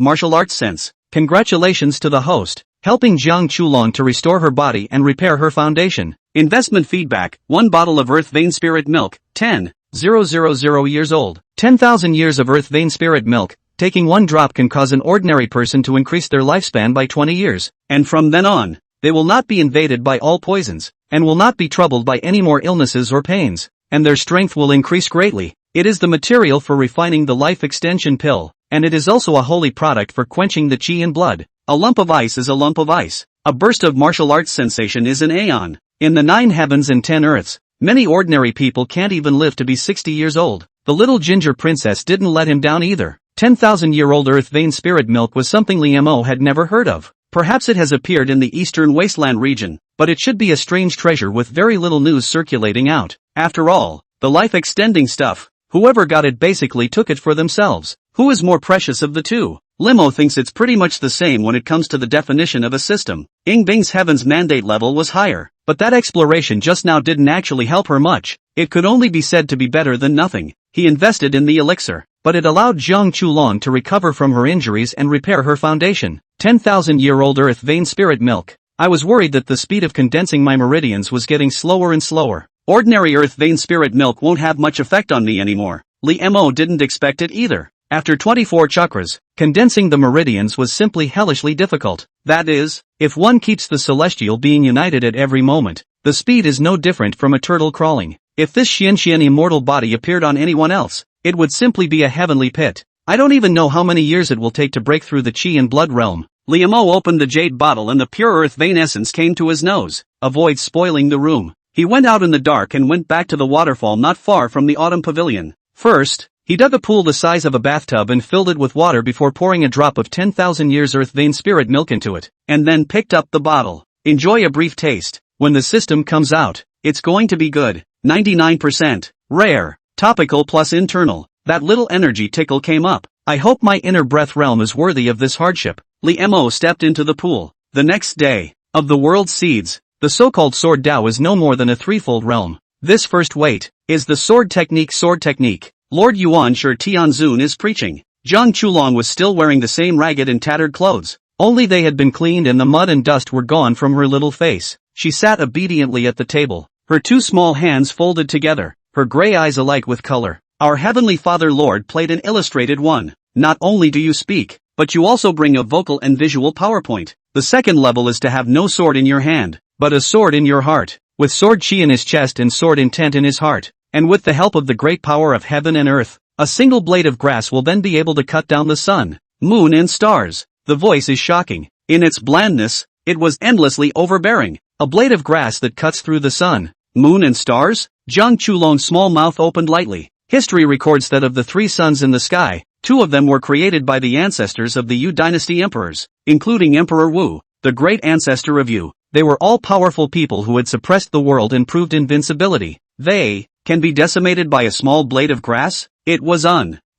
martial arts sense. Congratulations to the host, helping Jiang Chulong to restore her body and repair her foundation. Investment feedback, 1 bottle of Earth Vein Spirit Milk, 10,000 years old. 10,000 years of Earth Vein Spirit Milk. Taking 1 drop can cause an ordinary person to increase their lifespan by 20 years. And from then on, they will not be invaded by all poisons, and will not be troubled by any more illnesses or pains, and their strength will increase greatly. It is the material for refining the life extension pill, and it is also a holy product for quenching the chi in blood. A lump of ice is a lump of ice. A burst of martial arts sensation is an aeon. In the 9 heavens and 10 earths, many ordinary people can't even live to be 60 years old. The little ginger princess didn't let him down either. 10,000-year-old Earth Vein Spirit Milk was something Limo had never heard of. Perhaps it has appeared in the eastern wasteland region, but it should be a strange treasure with very little news circulating out. After all, the life-extending stuff, whoever got it basically took it for themselves. Who is more precious of the two? Limo thinks it's pretty much the same when it comes to the definition of a system. Ying Bing's heaven's mandate level was higher, but that exploration just now didn't actually help her much. It could only be said to be better than nothing. He invested in the elixir, but it allowed Jiang Chulong to recover from her injuries and repair her foundation. 10,000-year-old Earth Vein Spirit Milk. I was worried that the speed of condensing my meridians was getting slower and slower. Ordinary Earth Vein Spirit Milk won't have much effect on me anymore. Limo didn't expect it either. After 24 chakras, condensing the meridians was simply hellishly difficult. That is, if one keeps the celestial being united at every moment, the speed is no different from a turtle crawling. If this Xian immortal body appeared on anyone else, it would simply be a heavenly pit. I don't even know how many years it will take to break through the chi and blood realm. Limo opened the jade bottle and the pure earth vein essence came to his nose. Avoid spoiling the room. He went out in the dark and went back to the waterfall not far from the autumn pavilion. First, he dug a pool the size of a bathtub and filled it with water before pouring a drop of 10,000 years Earth Vein Spirit Milk into it, and then picked up the bottle. Enjoy a brief taste. When the system comes out, it's going to be good. 99%. Rare. Topical plus internal. That little energy tickle came up. I hope my inner breath realm is worthy of this hardship. Limo stepped into the pool. The next day, of the world's seeds, the so-called sword Tao is no more than a threefold realm. This first weight is the sword technique. Lord Yuan Shi Tianzun is preaching. Jiang Chulong was still wearing the same ragged and tattered clothes, only they had been cleaned and the mud and dust were gone from her little face. She sat obediently at the table, her two small hands folded together, her gray eyes alight with color. Our Heavenly Father Lord played an illustrated one. Not only do you speak, but you also bring a vocal and visual PowerPoint. The second level is to have no sword in your hand, but a sword in your heart, with sword chi in his chest and sword intent in his heart. And with the help of the great power of heaven and earth, a single blade of grass will then be able to cut down the sun, moon and stars. The voice is shocking. In its blandness, it was endlessly overbearing. A blade of grass that cuts through the sun, moon and stars? Jiang Chulong's small mouth opened lightly. History records that of the 3 suns in the sky, 2 of them were created by the ancestors of the Yu dynasty emperors, including Emperor Wu. the great ancestor of you. They were all powerful people who had suppressed the world and proved invincibility. They can be decimated by a small blade of grass? It was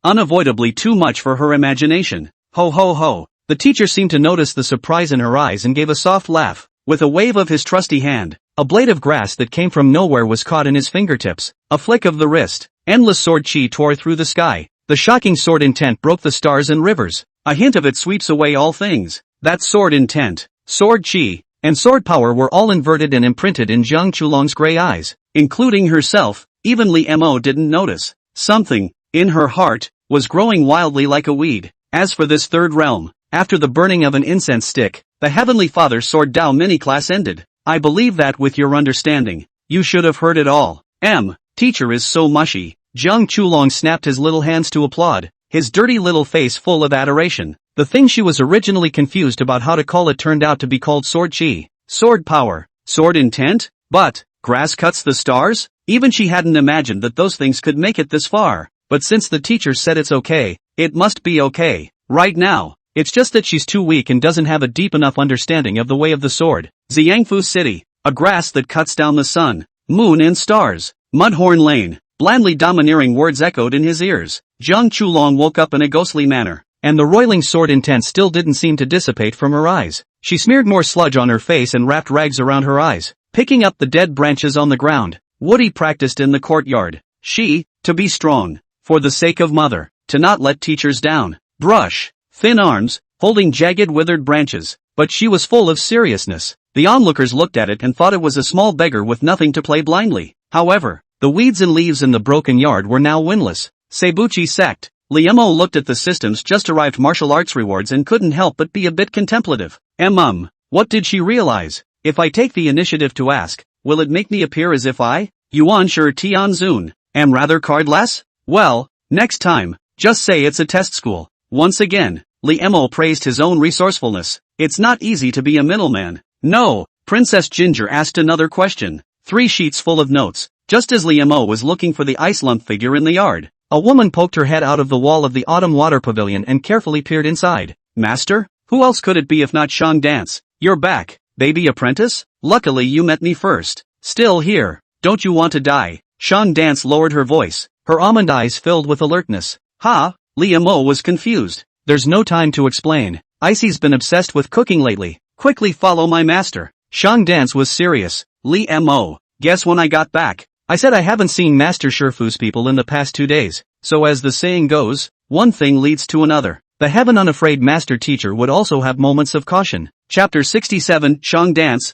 unavoidably too much for her imagination. Ho ho ho. The teacher seemed to notice the surprise in her eyes and gave a soft laugh. With a wave of his trusty hand, a blade of grass that came from nowhere was caught in his fingertips. A flick of the wrist. Endless sword chi tore through the sky. The shocking sword intent broke the stars and rivers. A hint of it sweeps away all things. That sword intent, sword chi, and sword power were all inverted and imprinted in Jiang Chulong's gray eyes, including herself. Even Li Mo didn't notice. Something, in her heart, was growing wildly like a weed. As for this third realm, after the burning of an incense stick, the Heavenly Father's Sword Dao mini-class ended. I believe that with your understanding, you should have heard it all. Teacher is so mushy. Jiang Chulong snapped his little hands to applaud, his dirty little face full of adoration. The thing she was originally confused about how to call it turned out to be called sword chi, sword power, sword intent, but, grass cuts the stars? Even she hadn't imagined that those things could make it this far. But since the teacher said it's okay, it must be okay. Right now, it's just that she's too weak and doesn't have a deep enough understanding of the way of the sword. Xiangfu City, a grass that cuts down the sun, moon and stars. Mudhorn Lane, blandly domineering words echoed in his ears. Jiang Chulong woke up in a ghostly manner, and the roiling sword intent still didn't seem to dissipate from her eyes. She smeared more sludge on her face and wrapped rags around her eyes, picking up the dead branches on the ground. Woody practiced in the courtyard. To be strong, for the sake of mother, to not let teachers down. Brush, thin arms, holding jagged withered branches, but she was full of seriousness. The onlookers looked at it and thought it was a small beggar with nothing to play blindly. However, the weeds and leaves in the broken yard were now windless. Seibuchi sect. Liemo looked at the system's just-arrived martial arts rewards and couldn't help but be a bit contemplative. What did she realize? If I take the initiative to ask, will it make me appear as if I, Yuan Shi Tianzun, am rather cardless? Well, next time, just say it's a test school. Once again, Liemo praised his own resourcefulness. It's not easy to be a middleman. No, Princess Ginger asked another question. 3 sheets full of notes. Just as Liemo was looking for the ice lump figure in the yard, a woman poked her head out of the wall of the autumn water pavilion and carefully peered inside. Master? Who else could it be if not Shang Dance? You're back, baby apprentice? Luckily you met me first. Still here. Don't you want to die? Shang Dance lowered her voice, her almond eyes filled with alertness. Ha? Liemo was confused. There's no time to explain. Icy's been obsessed with cooking lately. Quickly follow my master. Shang Dance was serious. Liemo, guess when I got back? I said I haven't seen Master Shifu's people in the past 2 days. So as the saying goes, one thing leads to another. The heaven unafraid master teacher would also have moments of caution. Chapter 67 Shang Dance,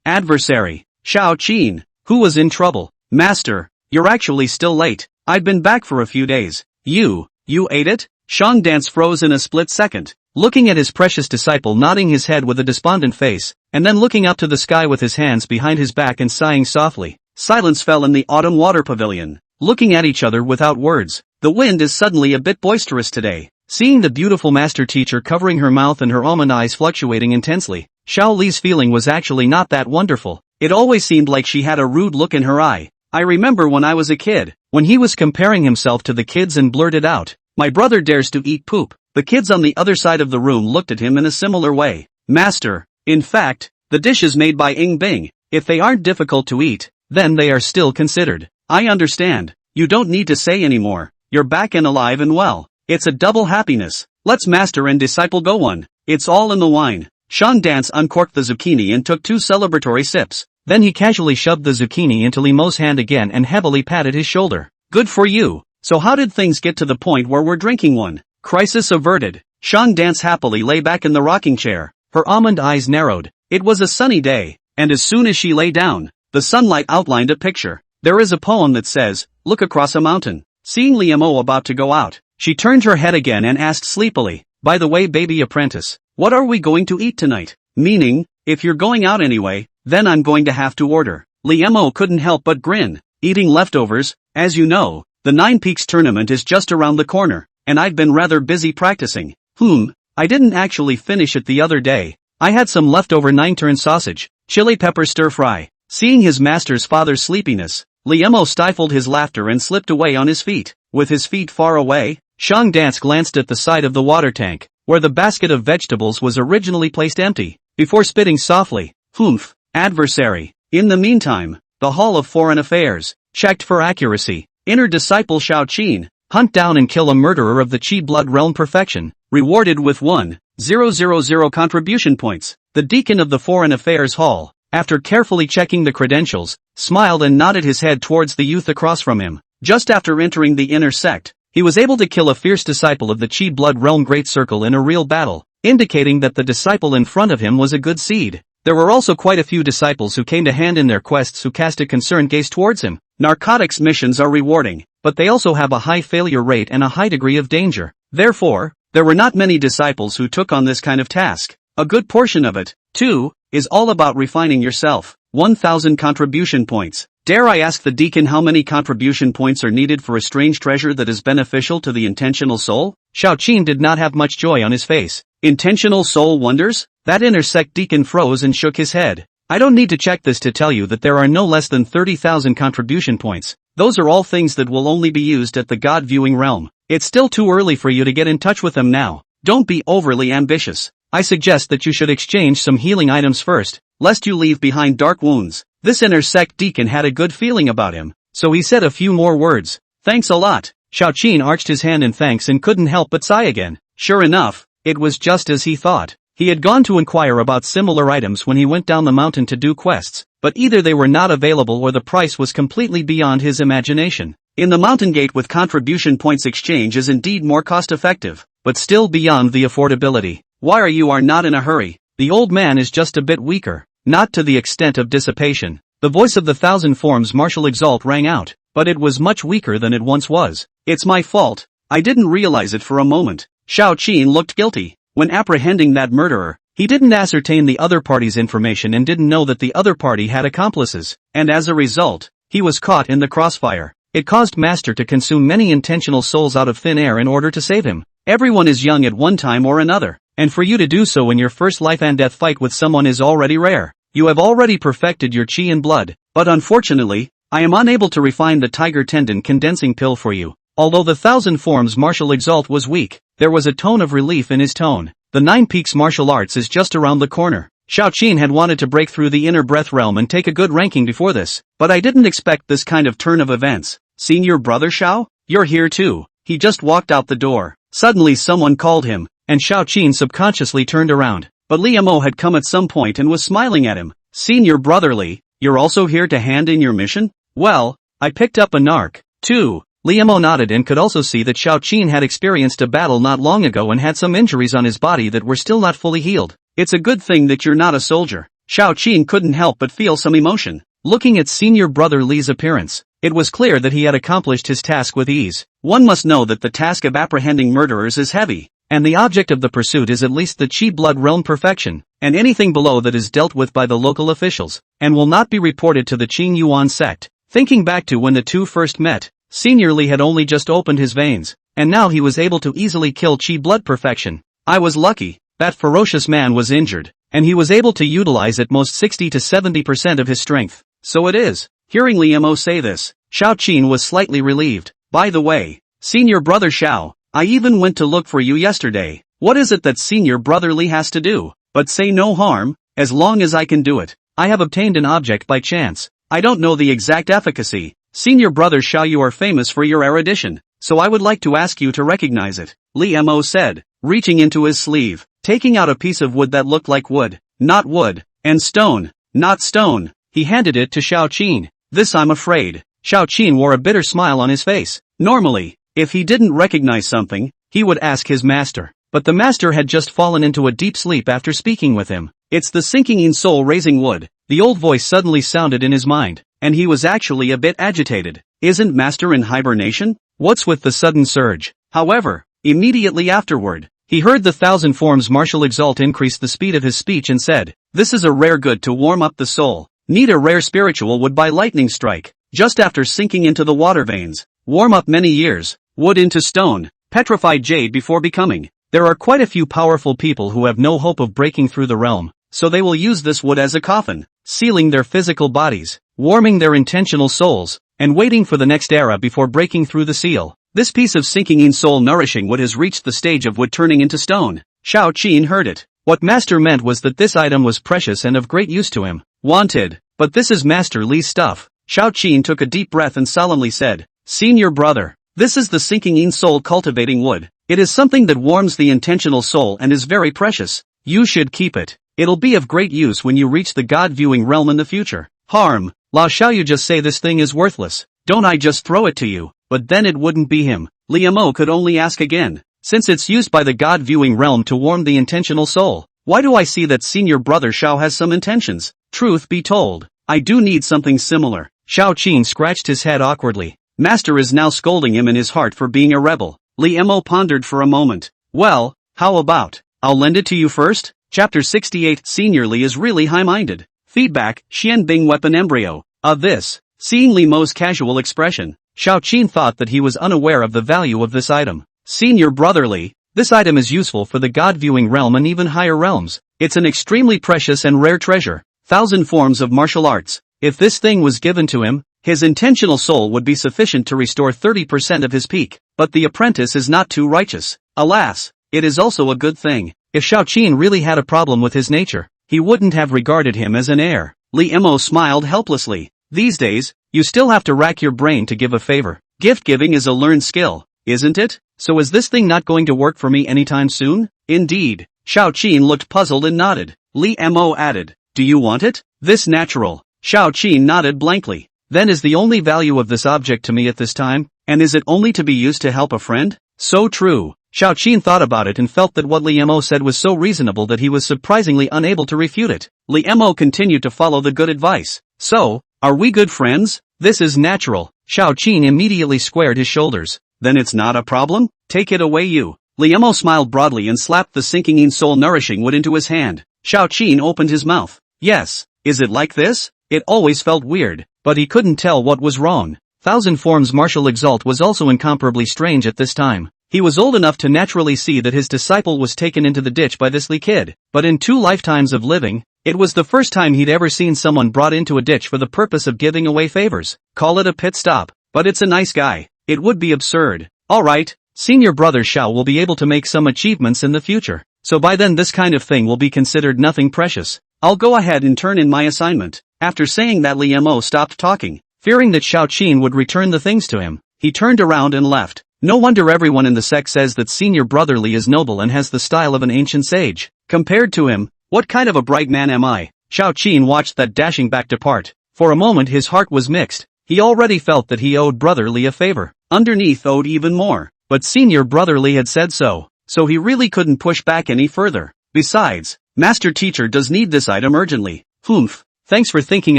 Adversary. Shao Qin, who was in trouble. Master, you're actually still late. I'd been back for a few days. You ate it? Shang Dance froze in a split second, looking at his precious disciple nodding his head with a despondent face, and then looking up to the sky with his hands behind his back and sighing softly. Silence fell in the autumn water pavilion, looking at each other without words. The wind is suddenly a bit boisterous today. Seeing the beautiful master teacher covering her mouth and her almond eyes fluctuating intensely, Xiao Li's feeling was actually not that wonderful. It always seemed like she had a rude look in her eye. I remember when I was a kid, when he was comparing himself to the kids and blurted out, "My brother dares to eat poop." The kids on the other side of the room looked at him in a similar way. Master, in fact, the dishes made by Ing Bing, if they aren't difficult to eat, then they are still considered. I understand. You don't need to say anymore. You're back and alive and well. It's a double happiness. Let's master and disciple go on. It's all in the wine. Shang Dance uncorked the zucchini and took 2 celebratory sips. Then he casually shoved the zucchini into Limo's hand again and heavily patted his shoulder. Good for you. So how did things get to the point where we're drinking one? Crisis averted. Shang Dance happily lay back in the rocking chair. Her almond eyes narrowed. It was a sunny day, and as soon as she lay down, the sunlight outlined a picture. There is a poem that says, "Look across a mountain." Seeing Liemo about to go out, she turned her head again and asked sleepily, "By the way, baby apprentice, what are we going to eat tonight?" Meaning, if you're going out anyway, then I'm going to have to order. Liemo couldn't help but grin. Eating leftovers, as you know, the 9 Peaks tournament is just around the corner, and I've been rather busy practicing. I didn't actually finish it the other day. I had some leftover 9-turn sausage, chili pepper stir fry. Seeing his master's father's sleepiness, Liemo stifled his laughter and slipped away on his feet. With his feet far away, Shang Dance glanced at the side of the water tank, where the basket of vegetables was originally placed empty. before spitting softly, "Humph, adversary." In the meantime, the Hall of Foreign Affairs checked for accuracy. Inner disciple Shao Qin, hunt down and kill a murderer of the Qi blood realm perfection, rewarded with 1,000 contribution points. The deacon of the Foreign Affairs Hall, after carefully checking the credentials, smiled and nodded his head towards the youth across from him. Just after entering the inner sect, he was able to kill a fierce disciple of the Qi blood realm Great Circle in a real battle, indicating that the disciple in front of him was a good seed. There were also quite a few disciples who came to hand in their quests who cast a concerned gaze towards him. Narcotics missions are rewarding, but they also have a high failure rate and a high degree of danger. Therefore, there were not many disciples who took on this kind of task. A good portion of it, too, is all about refining yourself. 1,000 contribution points. Dare I ask the deacon how many contribution points are needed for a strange treasure that is beneficial to the intentional soul? Shao Qin did not have much joy on his face. Intentional soul wonders? That inner sect deacon froze and shook his head. I don't need to check this to tell you that there are no less than 30,000 contribution points. Those are all things that will only be used at the God viewing realm. It's still too early for you to get in touch with them now. Don't be overly ambitious. I suggest that you should exchange some healing items first, lest you leave behind dark wounds. This inner sect deacon had a good feeling about him, so he said a few more words. Thanks a lot. Shao Qin arched his hand in thanks and couldn't help but sigh again. Sure enough, it was just as he thought. He had gone to inquire about similar items when he went down the mountain to do quests, but either they were not available or the price was completely beyond his imagination. In the mountain gate with contribution points exchange is indeed more cost-effective, but still beyond the affordability. Why are not in a hurry? The old man is just a bit weaker, not to the extent of dissipation. The voice of the thousand forms Martial Exalt rang out, but it was much weaker than it once was. It's my fault. I didn't realize it for a moment. Shao Qin looked guilty. When apprehending that murderer, he didn't ascertain the other party's information and didn't know that the other party had accomplices, and as a result, he was caught in the crossfire. It caused Master to consume many intentional souls out of thin air in order to save him. Everyone is young at one time or another, and for you to do so in your first life and death fight with someone is already rare. You have already perfected your chi and blood, but unfortunately, I am unable to refine the tiger tendon condensing pill for you. Although the thousand forms Martial Exalt was weak, there was a tone of relief in his tone. The Nine Peaks Martial Arts is just around the corner. Shao Qin had wanted to break through the inner breath realm and take a good ranking before this, but I didn't expect this kind of turn of events. Senior brother Shao? You're here too. He just walked out the door. Suddenly someone called him, and Shao Qin subconsciously turned around. But Li Mo had come at some point and was smiling at him. Senior brother Li, you're also here to hand in your mission? Well, I picked up a narc, too. Li Mo nodded and could also see that Shao Qin had experienced a battle not long ago and had some injuries on his body that were still not fully healed. It's a good thing that you're not a soldier. Shao Qin couldn't help but feel some emotion. Looking at senior brother Li's appearance, it was clear that he had accomplished his task with ease. One must know that the task of apprehending murderers is heavy, and the object of the pursuit is at least the Qi blood realm perfection, and anything below that is dealt with by the local officials, and will not be reported to the Qing Yuan sect. Thinking back to when the two first met, Senior Li had only just opened his veins, and now he was able to easily kill Qi blood perfection. I was lucky. That ferocious man was injured, and he was able to utilize at most 60 to 70% of his strength. So it is. Hearing Li Mo say this, Shao Qin was slightly relieved. By the way, senior brother Shao, I even went to look for you yesterday. What is it that senior brother Li has to do? But say no harm, as long as I can do it. I have obtained an object by chance. I don't know the exact efficacy. Senior brother Shao, you are famous for your erudition, so I would like to ask you to recognize it, Li Mo said, reaching into his sleeve, taking out a piece of wood that looked like wood, not wood, and stone, not stone. He handed it to Shao Qin. This, I'm afraid. Shao Qin wore a bitter smile on his face. Normally, if he didn't recognize something, he would ask his master, but the master had just fallen into a deep sleep after speaking with him. It's the sinking in soul raising wood. The old voice suddenly sounded in his mind, and he was actually a bit agitated. Isn't master in hibernation? What's with the sudden surge? However, immediately afterward, he heard the thousand forms Martial Exalt increase the speed of his speech and said, this is a rare good to warm up the soul. Need a rare spiritual wood by lightning strike. Just after sinking into the water veins, warm up many years, wood into stone, petrified jade before becoming. There are quite a few powerful people who have no hope of breaking through the realm, so they will use this wood as a coffin, sealing their physical bodies, warming their intentional souls, and waiting for the next era before breaking through the seal. This piece of sinking in soul nourishing wood has reached the stage of wood turning into stone. Shao Qin heard it. What Master meant was that this item was precious and of great use to him. Wanted. But this is Master Li's stuff. Xiao Qin took a deep breath and solemnly said, Senior brother, this is the sinking in soul cultivating wood. It is something that warms the intentional soul and is very precious. You should keep it. It'll be of great use when you reach the God-viewing realm in the future. Harm. Lao Xiaoyu just say this thing is worthless. Don't I just throw it to you? But then it wouldn't be him. Liamo could only ask again. Since it's used by the God-viewing realm to warm the intentional soul, why do I see that senior brother Xiao has some intentions? Truth be told, I do need something similar. Xiao Qin scratched his head awkwardly. Master is now scolding him in his heart for being a rebel. Liamo pondered for a moment. Well, how about, I'll lend it to you first? Chapter 68. Senior Li is really high-minded. Feedback, Xian Bing weapon embryo. This. Seeing Limo's casual expression, Xiao Qin thought that he was unaware of the value of this item. Senior brother Li, this item is useful for the God-viewing realm and even higher realms. It's an extremely precious and rare treasure. 1,000 forms of martial arts. If this thing was given to him, his intentional soul would be sufficient to restore 30% of his peak. But the apprentice is not too righteous. Alas, it is also a good thing. If Xiao Qin really had a problem with his nature, he wouldn't have regarded him as an heir. Li Emo smiled helplessly. These days, you still have to rack your brain to give a favor. Gift giving is a learned skill, isn't it? So is this thing not going to work for me anytime soon? Indeed. Xiao Qin looked puzzled and nodded. Li Mo added, do you want it? This natural. Xiao Qin nodded blankly. Then is the only value of this object to me at this time, and is it only to be used to help a friend? So true. Xiao Qin thought about it and felt that what Li Mo said was so reasonable that he was surprisingly unable to refute it. Li Mo continued to follow the good advice. So, are we good friends? This is natural. Xiao Qin immediately squared his shoulders. Then it's not a problem? Take it away you. Li Mo smiled broadly and slapped the sinking in soul nourishing wood into his hand. Xiao Qin opened his mouth. Yes, is it like this? It always felt weird, but he couldn't tell what was wrong. 1,000 Forms Martial Exalt was also incomparably strange at this time. He was old enough to naturally see that his disciple was taken into the ditch by this Li kid, but in 2 lifetimes of living, it was the first time he'd ever seen someone brought into a ditch for the purpose of giving away favors. Call it a pit stop, but it's a nice guy. It would be absurd. Alright, senior brother Xiao will be able to make some achievements in the future, so by then this kind of thing will be considered nothing precious. I'll go ahead and turn in my assignment. After saying that, Li Mo stopped talking, fearing that Xiao Qin would return the things to him. He turned around and left. No wonder everyone in the sect says that senior brother Li is noble and has the style of an ancient sage. Compared to him, what kind of a bright man am I? Xiao Qin watched that dashing back depart. For a moment his heart was mixed. He already felt that he owed brother Li a favor. Underneath owed even more. But senior brother Li had said so he really couldn't push back any further. Besides, master teacher does need this item urgently. Humph. Thanks for thinking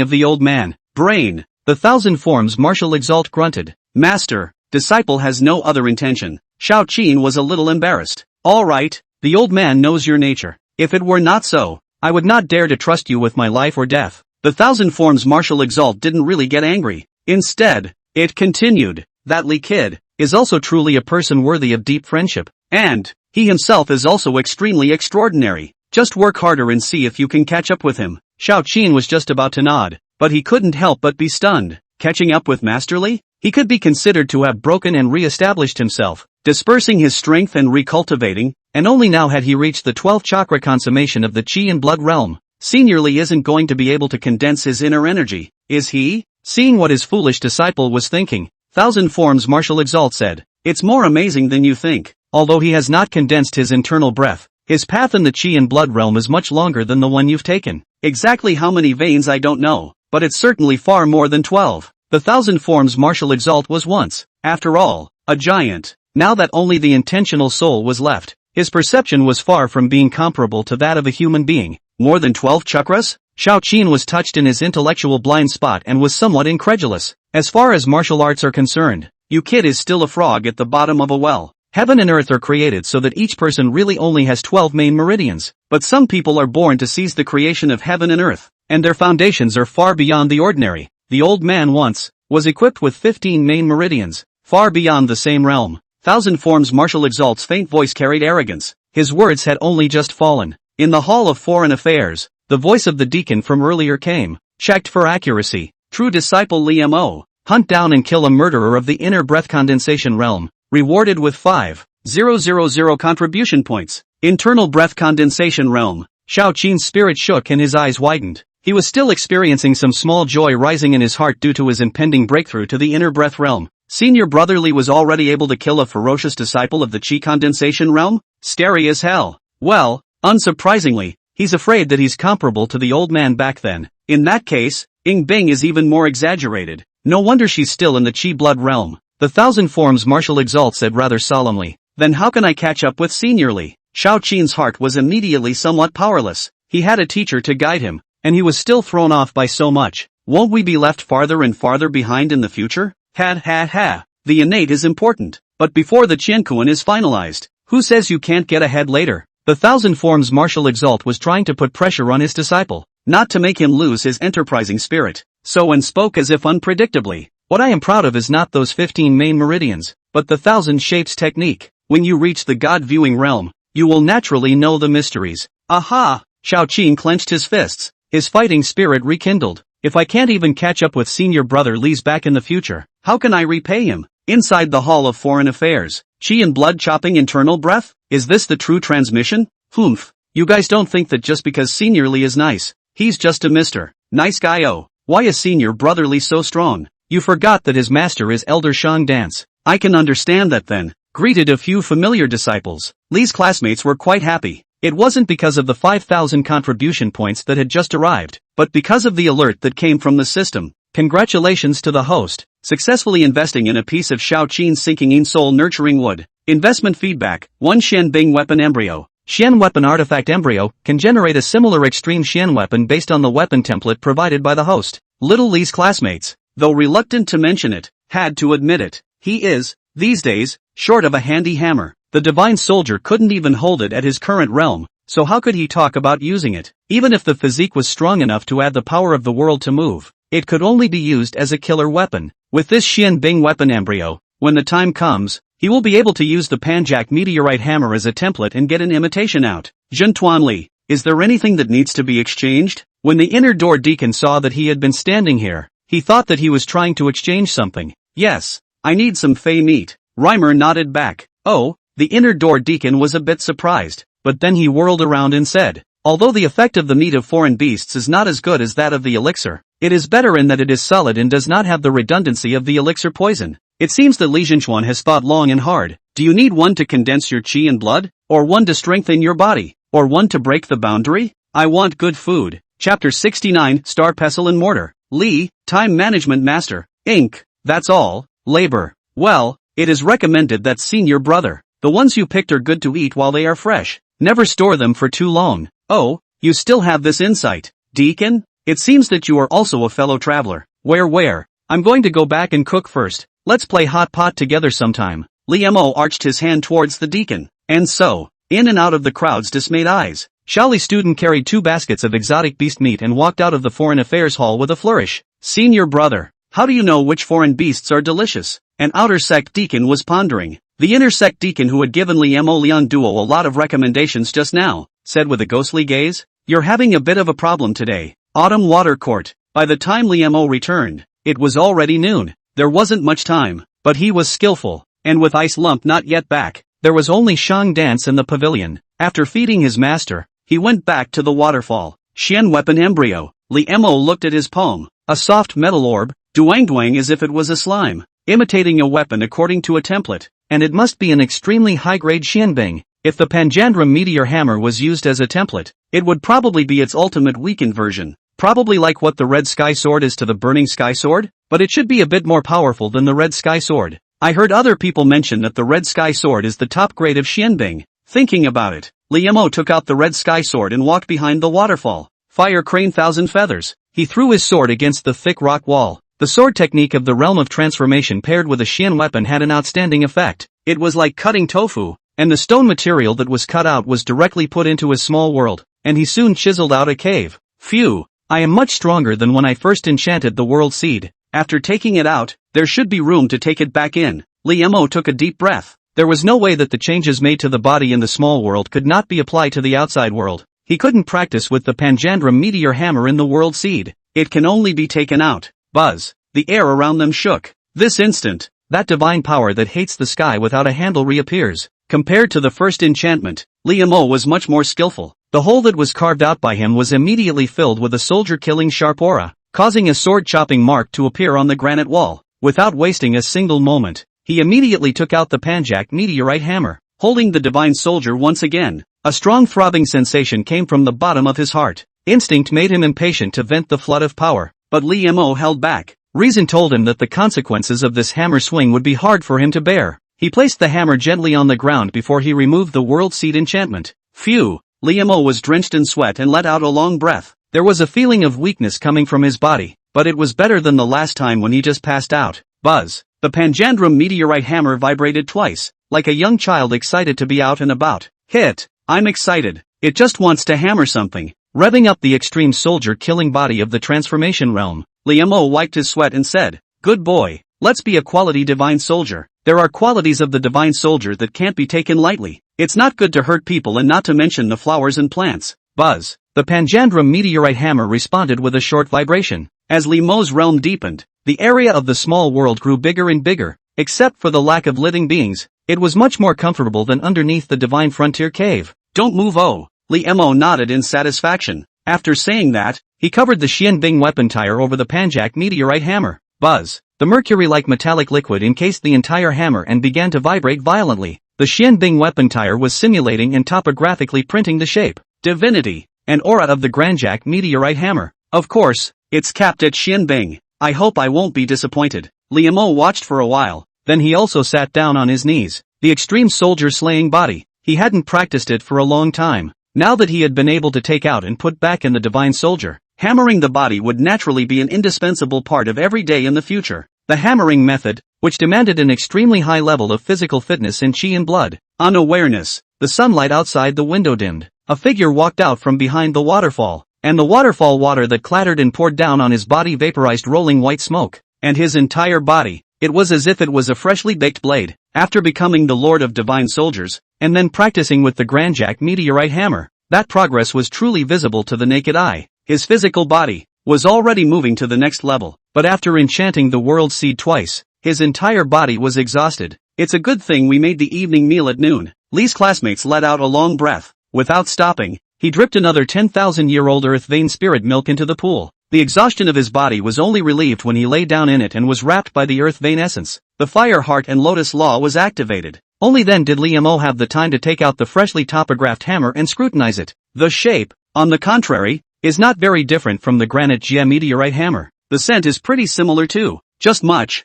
of the old man. Brain. The 1,000 Forms Martial Exalt grunted. Master, disciple has no other intention. Xiao Qin was a little embarrassed. Alright, the old man knows your nature. If it were not so, I would not dare to trust you with my life or death. The 1,000 Forms Martial Exalt didn't really get angry. Instead, it continued. That Li kid is also truly a person worthy of deep friendship. And he himself is also extremely extraordinary. Just work harder and see if you can catch up with him. Xiao Qin was just about to nod, but he couldn't help but be stunned. Catching up with Master Li? He could be considered to have broken and re-established himself, dispersing his strength and recultivating, and only now had he reached the 12th chakra consummation of the Qi and Blood realm. Senior Li isn't going to be able to condense his inner energy, is he? Seeing what his foolish disciple was thinking, 1,000 Forms Martial Exalt said, it's more amazing than you think. Although he has not condensed his internal breath, his path in the Qi and Blood realm is much longer than the one you've taken. Exactly how many veins I don't know, but it's certainly far more than 12. The 1,000 Forms Martial Exalt was once, after all, a giant. Now that only the intentional soul was left, his perception was far from being comparable to that of a human being. More than 12 chakras? Xiao Qin was touched in his intellectual blind spot and was somewhat incredulous. As far as martial arts are concerned, you kid is still a frog at the bottom of a well. Heaven and earth are created so that each person really only has 12 main meridians, but some people are born to seize the creation of heaven and earth, and their foundations are far beyond the ordinary. The old man once was equipped with 15 main meridians, far beyond the same realm. 1,000 Forms Martial Exalt's faint voice carried arrogance. His words had only just fallen. In the Hall of Foreign Affairs, the voice of the deacon from earlier came. Checked for accuracy. True disciple Li Mo. Hunt down and kill a murderer of the inner breath condensation realm. Rewarded with 5,000 contribution points. Internal breath condensation realm. Xiao Qin's spirit shook and his eyes widened. He was still experiencing some small joy rising in his heart due to his impending breakthrough to the inner breath realm. Senior Brother Li was already able to kill a ferocious disciple of the Qi condensation realm? Scary as hell. Well, unsurprisingly, he's afraid that he's comparable to the old man back then. In that case, Ying Bing is even more exaggerated. No wonder she's still in the Qi blood realm. The Thousand Forms Martial Exalt said rather solemnly. Then how can I catch up with Senior Li? Xiao Qin's heart was immediately somewhat powerless. He had a teacher to guide him, and he was still thrown off by so much. Won't we be left farther and farther behind in the future? Ha. The innate is important, but before the Qianquan is finalized, who says you can't get ahead later? The Thousand Forms Martial Exalt was trying to put pressure on his disciple, not to make him lose his enterprising spirit. So and spoke as if unpredictably. What I am proud of is not those 15 main meridians, but the 1,000 shapes technique. When you reach the God-viewing realm, you will naturally know the mysteries. Aha! Xiao Qin clenched his fists. His fighting spirit rekindled. If I can't even catch up with Senior Brother Li's back in the future, how can I repay him? Inside the Hall of Foreign Affairs, Qi and blood chopping internal breath? Is this the true transmission? Humph. You guys don't think that just because Senior Li is nice, he's just a Mr. Nice guy. Oh, why is Senior Brother Li so strong? You forgot that his master is Elder Shang Dance. I can understand that then. Greeted a few familiar disciples. Li's classmates were quite happy. It wasn't because of the 5,000 contribution points that had just arrived, but because of the alert that came from the system. Congratulations to the host, successfully investing in a piece of Xiao Qin's sinking in soul nurturing wood. Investment feedback, 1 Xian Bing weapon embryo. Xian weapon artifact embryo can generate a similar extreme Xian weapon based on the weapon template provided by the host. Little Li's classmates, though reluctant to mention it, had to admit it. He is, these days, short of a handy hammer. The divine soldier couldn't even hold it at his current realm, so how could he talk about using it? Even if the physique was strong enough to add the power of the world to move, it could only be used as a killer weapon. With this Xian Bing weapon embryo, when the time comes, he will be able to use the Panjak meteorite hammer as a template and get an imitation out. Zhentuan Li, is there anything that needs to be exchanged? When the inner door deacon saw that he had been standing here, he thought that he was trying to exchange something. Yes, I need some fey meat. Reimer nodded back. Oh, the inner door deacon was a bit surprised, but then he whirled around and said, although the effect of the meat of foreign beasts is not as good as that of the elixir, it is better in that it is solid and does not have the redundancy of the elixir poison. It seems that Li Zhenchuan has thought long and hard. Do you need one to condense your qi and blood? Or one to strengthen your body? Or one to break the boundary? I want good food. Chapter 69, Star Pestle and Mortar. Li, Time Management Master, Inc. That's all. Labor. Well, it is recommended that Senior Brother. The ones you picked are good to eat while they are fresh. Never store them for too long. Oh, you still have this insight, Deacon? It seems that you are also a fellow traveler. Where? I'm going to go back and cook first. Let's play hot pot together sometime. Li Mo arched his hand towards the deacon. And so, in and out of the crowd's dismayed eyes, Shali student carried 2 baskets of exotic beast meat and walked out of the Foreign Affairs Hall with a flourish. Senior Brother, how do you know which foreign beasts are delicious? An outer sect deacon was pondering. The inner sect deacon who had given Li Mo Lian Duo a lot of recommendations just now, said with a ghostly gaze, you're having a bit of a problem today. Autumn Water Court. By the time Li Mo returned, it was already noon. There wasn't much time, but he was skillful, and with Ice Lump not yet back, there was only Shang Dance in the pavilion. After feeding his master, he went back to the waterfall. Xian weapon embryo. Li Mo looked at his palm, a soft metal orb, duang as if it was a slime, imitating a weapon according to a template, and it must be an extremely high-grade Xianbing. If the Panjandrum meteor hammer was used as a template, it would probably be its ultimate weakened version. Probably like what the Red Sky Sword is to the Burning Sky Sword, but it should be a bit more powerful than the Red Sky Sword. I heard other people mention that the Red Sky Sword is the top grade of Xianbing. Thinking about it, Li Mo took out the Red Sky Sword and walked behind the waterfall. Fire Crane Thousand Feathers. He threw his sword against the thick rock wall. The sword technique of the Realm of Transformation paired with a Xian weapon had an outstanding effect. It was like cutting tofu, and the stone material that was cut out was directly put into his small world, and he soon chiseled out a cave. Phew, I am much stronger than when I first enchanted the world seed. After taking it out, there should be room to take it back in. Li Mo took a deep breath. There was no way that the changes made to the body in the small world could not be applied to the outside world. He couldn't practice with the Panjandrum meteor hammer in the world seed. It can only be taken out. Buzz. The air around them shook. This instant, that divine power that hates the sky without a handle reappears. Compared to the first enchantment, Li Mo was much more skillful. The hole that was carved out by him was immediately filled with a soldier-killing sharp aura, causing a sword-chopping mark to appear on the granite wall. Without wasting a single moment, he immediately took out the Panjak meteorite hammer, holding the divine soldier once again. A strong throbbing sensation came from the bottom of his heart. Instinct made him impatient to vent the flood of power, but Li Mo held back. Reason told him that the consequences of this hammer swing would be hard for him to bear. He placed the hammer gently on the ground before he removed the world seed enchantment. Phew! Li Mo was drenched in sweat and let out a long breath. There was a feeling of weakness coming from his body, but it was better than the last time when he just passed out. Buzz! The Panjandrum meteorite hammer vibrated twice, like a young child excited to be out and about. Hit! I'm excited. It just wants to hammer something. Revving up the extreme soldier-killing body of the transformation realm, Li Mo wiped his sweat and said, "Good boy, let's be a quality divine soldier." There are qualities of the divine soldier that can't be taken lightly. It's not good to hurt people and not to mention the flowers and plants. Buzz! The Panjandrum meteorite hammer responded with a short vibration. As Li Mo's realm deepened, the area of the small world grew bigger and bigger. Except for the lack of living beings, it was much more comfortable than underneath the divine frontier cave. Don't move, oh! Li Mo nodded in satisfaction. After saying that, he covered the Xianbing weapon tire over the Panjak meteorite hammer. Buzz! The mercury-like metallic liquid encased the entire hammer and began to vibrate violently. The Xianbing weapon tire was simulating and topographically printing the shape, divinity, and aura of the Granjak meteorite hammer. Of course, it's capped at Xianbing. I hope I won't be disappointed. Li Mo watched for a while, then he also sat down on his knees. The extreme soldier-slaying body. He hadn't practiced it for a long time. Now that he had been able to take out and put back in the divine soldier, hammering the body would naturally be an indispensable part of every day in the future. The hammering method, which demanded an extremely high level of physical fitness and chi and blood. Unawareness. The sunlight outside the window dimmed. A figure walked out from behind the waterfall, and the waterfall water that clattered and poured down on his body vaporized rolling white smoke, and his entire body. It was as if it was a freshly baked blade. After becoming the Lord of Divine Soldiers, and then practicing with the Granjak meteorite hammer, that progress was truly visible to the naked eye. His physical body was already moving to the next level, but after enchanting the world seed twice, his entire body was exhausted. It's a good thing we made the evening meal at noon. Li's classmates let out a long breath. Without stopping, he dripped another 10,000-year-old earth vein spirit milk into the pool. The exhaustion of his body was only relieved when he lay down in it and was wrapped by the earth vein essence. The fire heart and lotus law was activated. Only then did Li Mo have the time to take out the freshly topographed hammer and scrutinize it. The shape, on the contrary, is not very different from the granite Jia meteorite hammer. The scent is pretty similar too, just much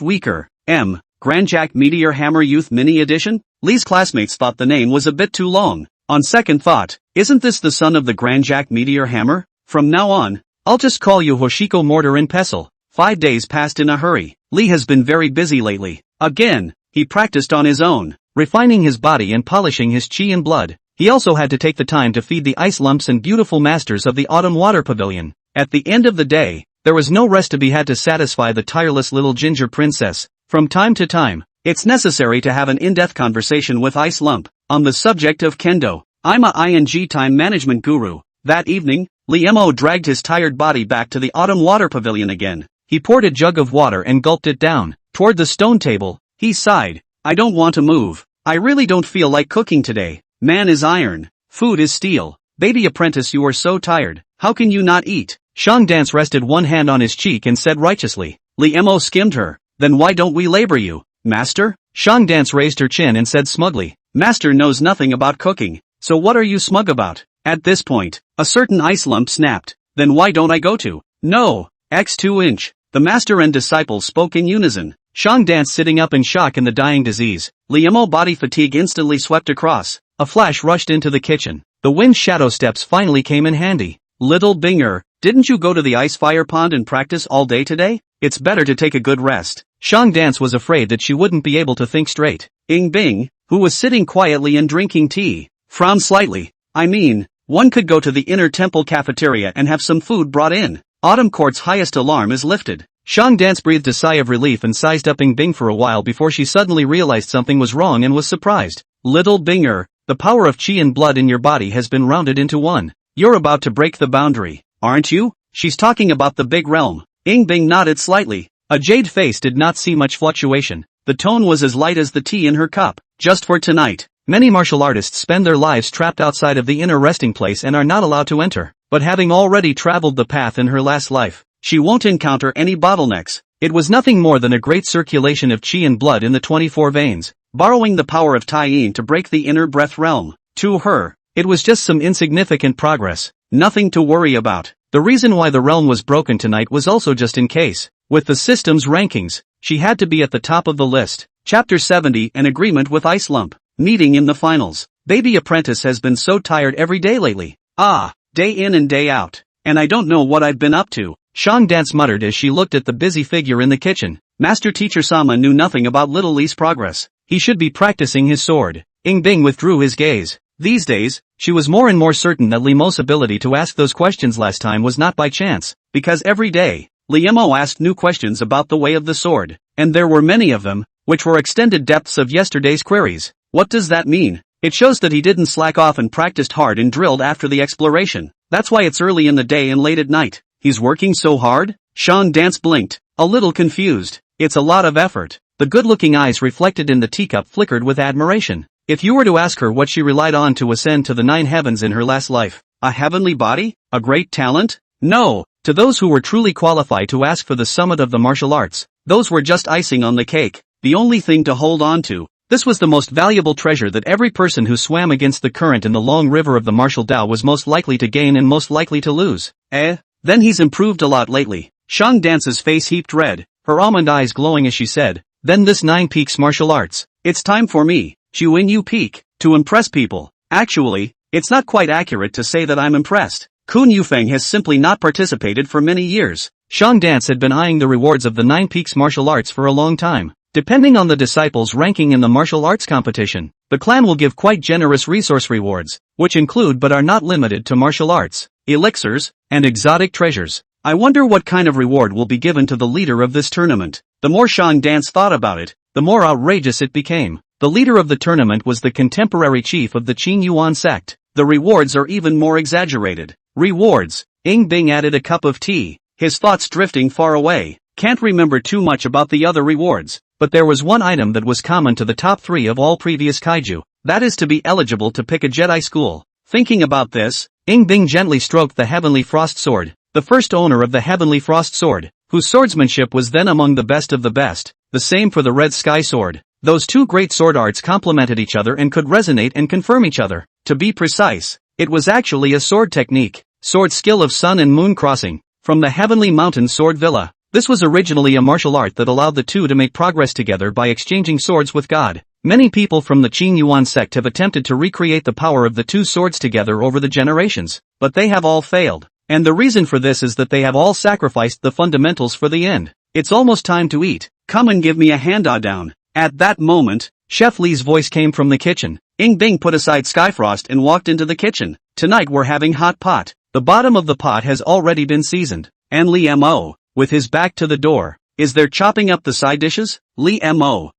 weaker. Granjak Meteor Hammer Youth Mini Edition? Li's classmates thought the name was a bit too long. On second thought, isn't this the son of the Granjak Meteor Hammer? From now on, I'll just call you Hoshiko Mortar and Pestle. 5 days passed in a hurry. Li has been very busy lately. Again, he practiced on his own, refining his body and polishing his chi and blood. He also had to take the time to feed the ice lumps and beautiful masters of the autumn water pavilion. At the end of the day, there was no rest to be had to satisfy the tireless little ginger princess. From time to time, it's necessary to have an in-depth conversation with Ice Lump on the subject of kendo. I'm a ING time management guru. That evening, Li Mo dragged his tired body back to the autumn water pavilion again. He poured a jug of water and gulped it down. Toward the stone table, he sighed. I don't want to move. I really don't feel like cooking today. Man is iron. Food is steel. Baby apprentice, you are so tired. How can you not eat? Shang Dance rested one hand on his cheek and said righteously. Li Mo skimmed her. Then why don't we labor you, master? Shang Dance raised her chin and said smugly. Master knows nothing about cooking. So what are you smug about? At this point, a certain ice lump snapped. Then why don't I go to? No. X2 The master and disciple spoke in unison. Shang Dance sitting up in shock in the dying disease. Li Mo body fatigue instantly swept across. A flash rushed into the kitchen. The wind shadow steps finally came in handy. Little Binger, didn't you go to the ice fire pond and practice all day today? It's better to take a good rest. Shang Dance was afraid that she wouldn't be able to think straight. Ing Bing, who was sitting quietly and drinking tea, frowned slightly. I mean, one could go to the inner temple cafeteria and have some food brought in. Autumn Court's highest alarm is lifted. Shang Dance breathed a sigh of relief and sized up Ing Bing for a while before she suddenly realized something was wrong and was surprised. Little Binger, the power of chi and blood in your body has been rounded into one. You're about to break the boundary, aren't you? She's talking about the big realm. Ing Bing nodded slightly. A jade face did not see much fluctuation. The tone was as light as the tea in her cup. Just for tonight, Many martial artists spend their lives trapped outside of the inner resting place and are not allowed to enter. But having already traveled the path in her last life, she won't encounter any bottlenecks. It was nothing more than a great circulation of chi and blood in the 24 veins, borrowing the power of Tai Yin to break the inner breath realm. To her, it was just some insignificant progress, nothing to worry about. The reason why the realm was broken tonight was also just in case. With the system's rankings, she had to be at the top of the list. Chapter 70, An Agreement with Ice Lump. Meeting in the finals. Baby Apprentice has been so tired every day lately. Day in and day out. And I don't know what I've been up to. Shang Dance muttered as she looked at the busy figure in the kitchen. Master Teacher Sama knew nothing about little Lee's progress. He should be practicing his sword. Ing Bing withdrew his gaze. These days, she was more and more certain that Li Mo's ability to ask those questions last time was not by chance, because every day, Li Mo asked new questions about the way of the sword, and there were many of them, which were extended depths of yesterday's queries. What does that mean? It shows that he didn't slack off and practiced hard and drilled after the exploration. That's why it's early in the day and late at night. He's working so hard? Shang Dance blinked, a little confused. It's a lot of effort. The good-looking eyes reflected in the teacup flickered with admiration. If you were to ask her what she relied on to ascend to the 9 heavens in her last life, a heavenly body? A great talent? No. To those who were truly qualified to ask for the summit of the martial arts, those were just icing on the cake, the only thing to hold on to. This was the most valuable treasure that every person who swam against the current in the long river of the martial Tao was most likely to gain and most likely to lose. Then he's improved a lot lately. Shang Dance's face heaped red, her almond eyes glowing as she said, then this 9 peaks martial arts. It's time for me, Chuin Yu Peak, to impress people. Actually, it's not quite accurate to say that I'm impressed. Kun Yufeng has simply not participated for many years. Shang Dance had been eyeing the rewards of the 9 peaks martial arts for a long time. Depending on the disciples' ranking in the martial arts competition, the clan will give quite generous resource rewards, which include but are not limited to martial arts, elixirs, and exotic treasures. I wonder what kind of reward will be given to the leader of this tournament. The more Shang Dance thought about it, the more outrageous it became. The leader of the tournament was the contemporary chief of the Qing Yuan sect. The rewards are even more exaggerated. Rewards. Ing Bing added a cup of tea, his thoughts drifting far away. Can't remember too much about the other rewards, but there was one item that was common to the top 3 of all previous kaiju. That is to be eligible to pick a Jedi school. Thinking about this, Ing Bing gently stroked the Heavenly Frost Sword, the first owner of the Heavenly Frost Sword, whose swordsmanship was then among the best of the best. The same for the Red Sky Sword. Those two great sword arts complemented each other and could resonate and confirm each other. To be precise, it was actually a sword technique, sword skill of sun and moon crossing, from the Heavenly Mountain Sword Villa. This was originally a martial art that allowed the two to make progress together by exchanging swords with God. Many people from the Qing Yuan sect have attempted to recreate the power of the two swords together over the generations, but they have all failed. And the reason for this is that they have all sacrificed the fundamentals for the end. It's almost time to eat. Come and give me a hand-down. At that moment, Chef Li's voice came from the kitchen. Ing Bing put aside Skyfrost and walked into the kitchen. Tonight we're having hot pot. The bottom of the pot has already been seasoned. And Li Mo, with his back to the door, is there chopping up the side dishes? Li Mo,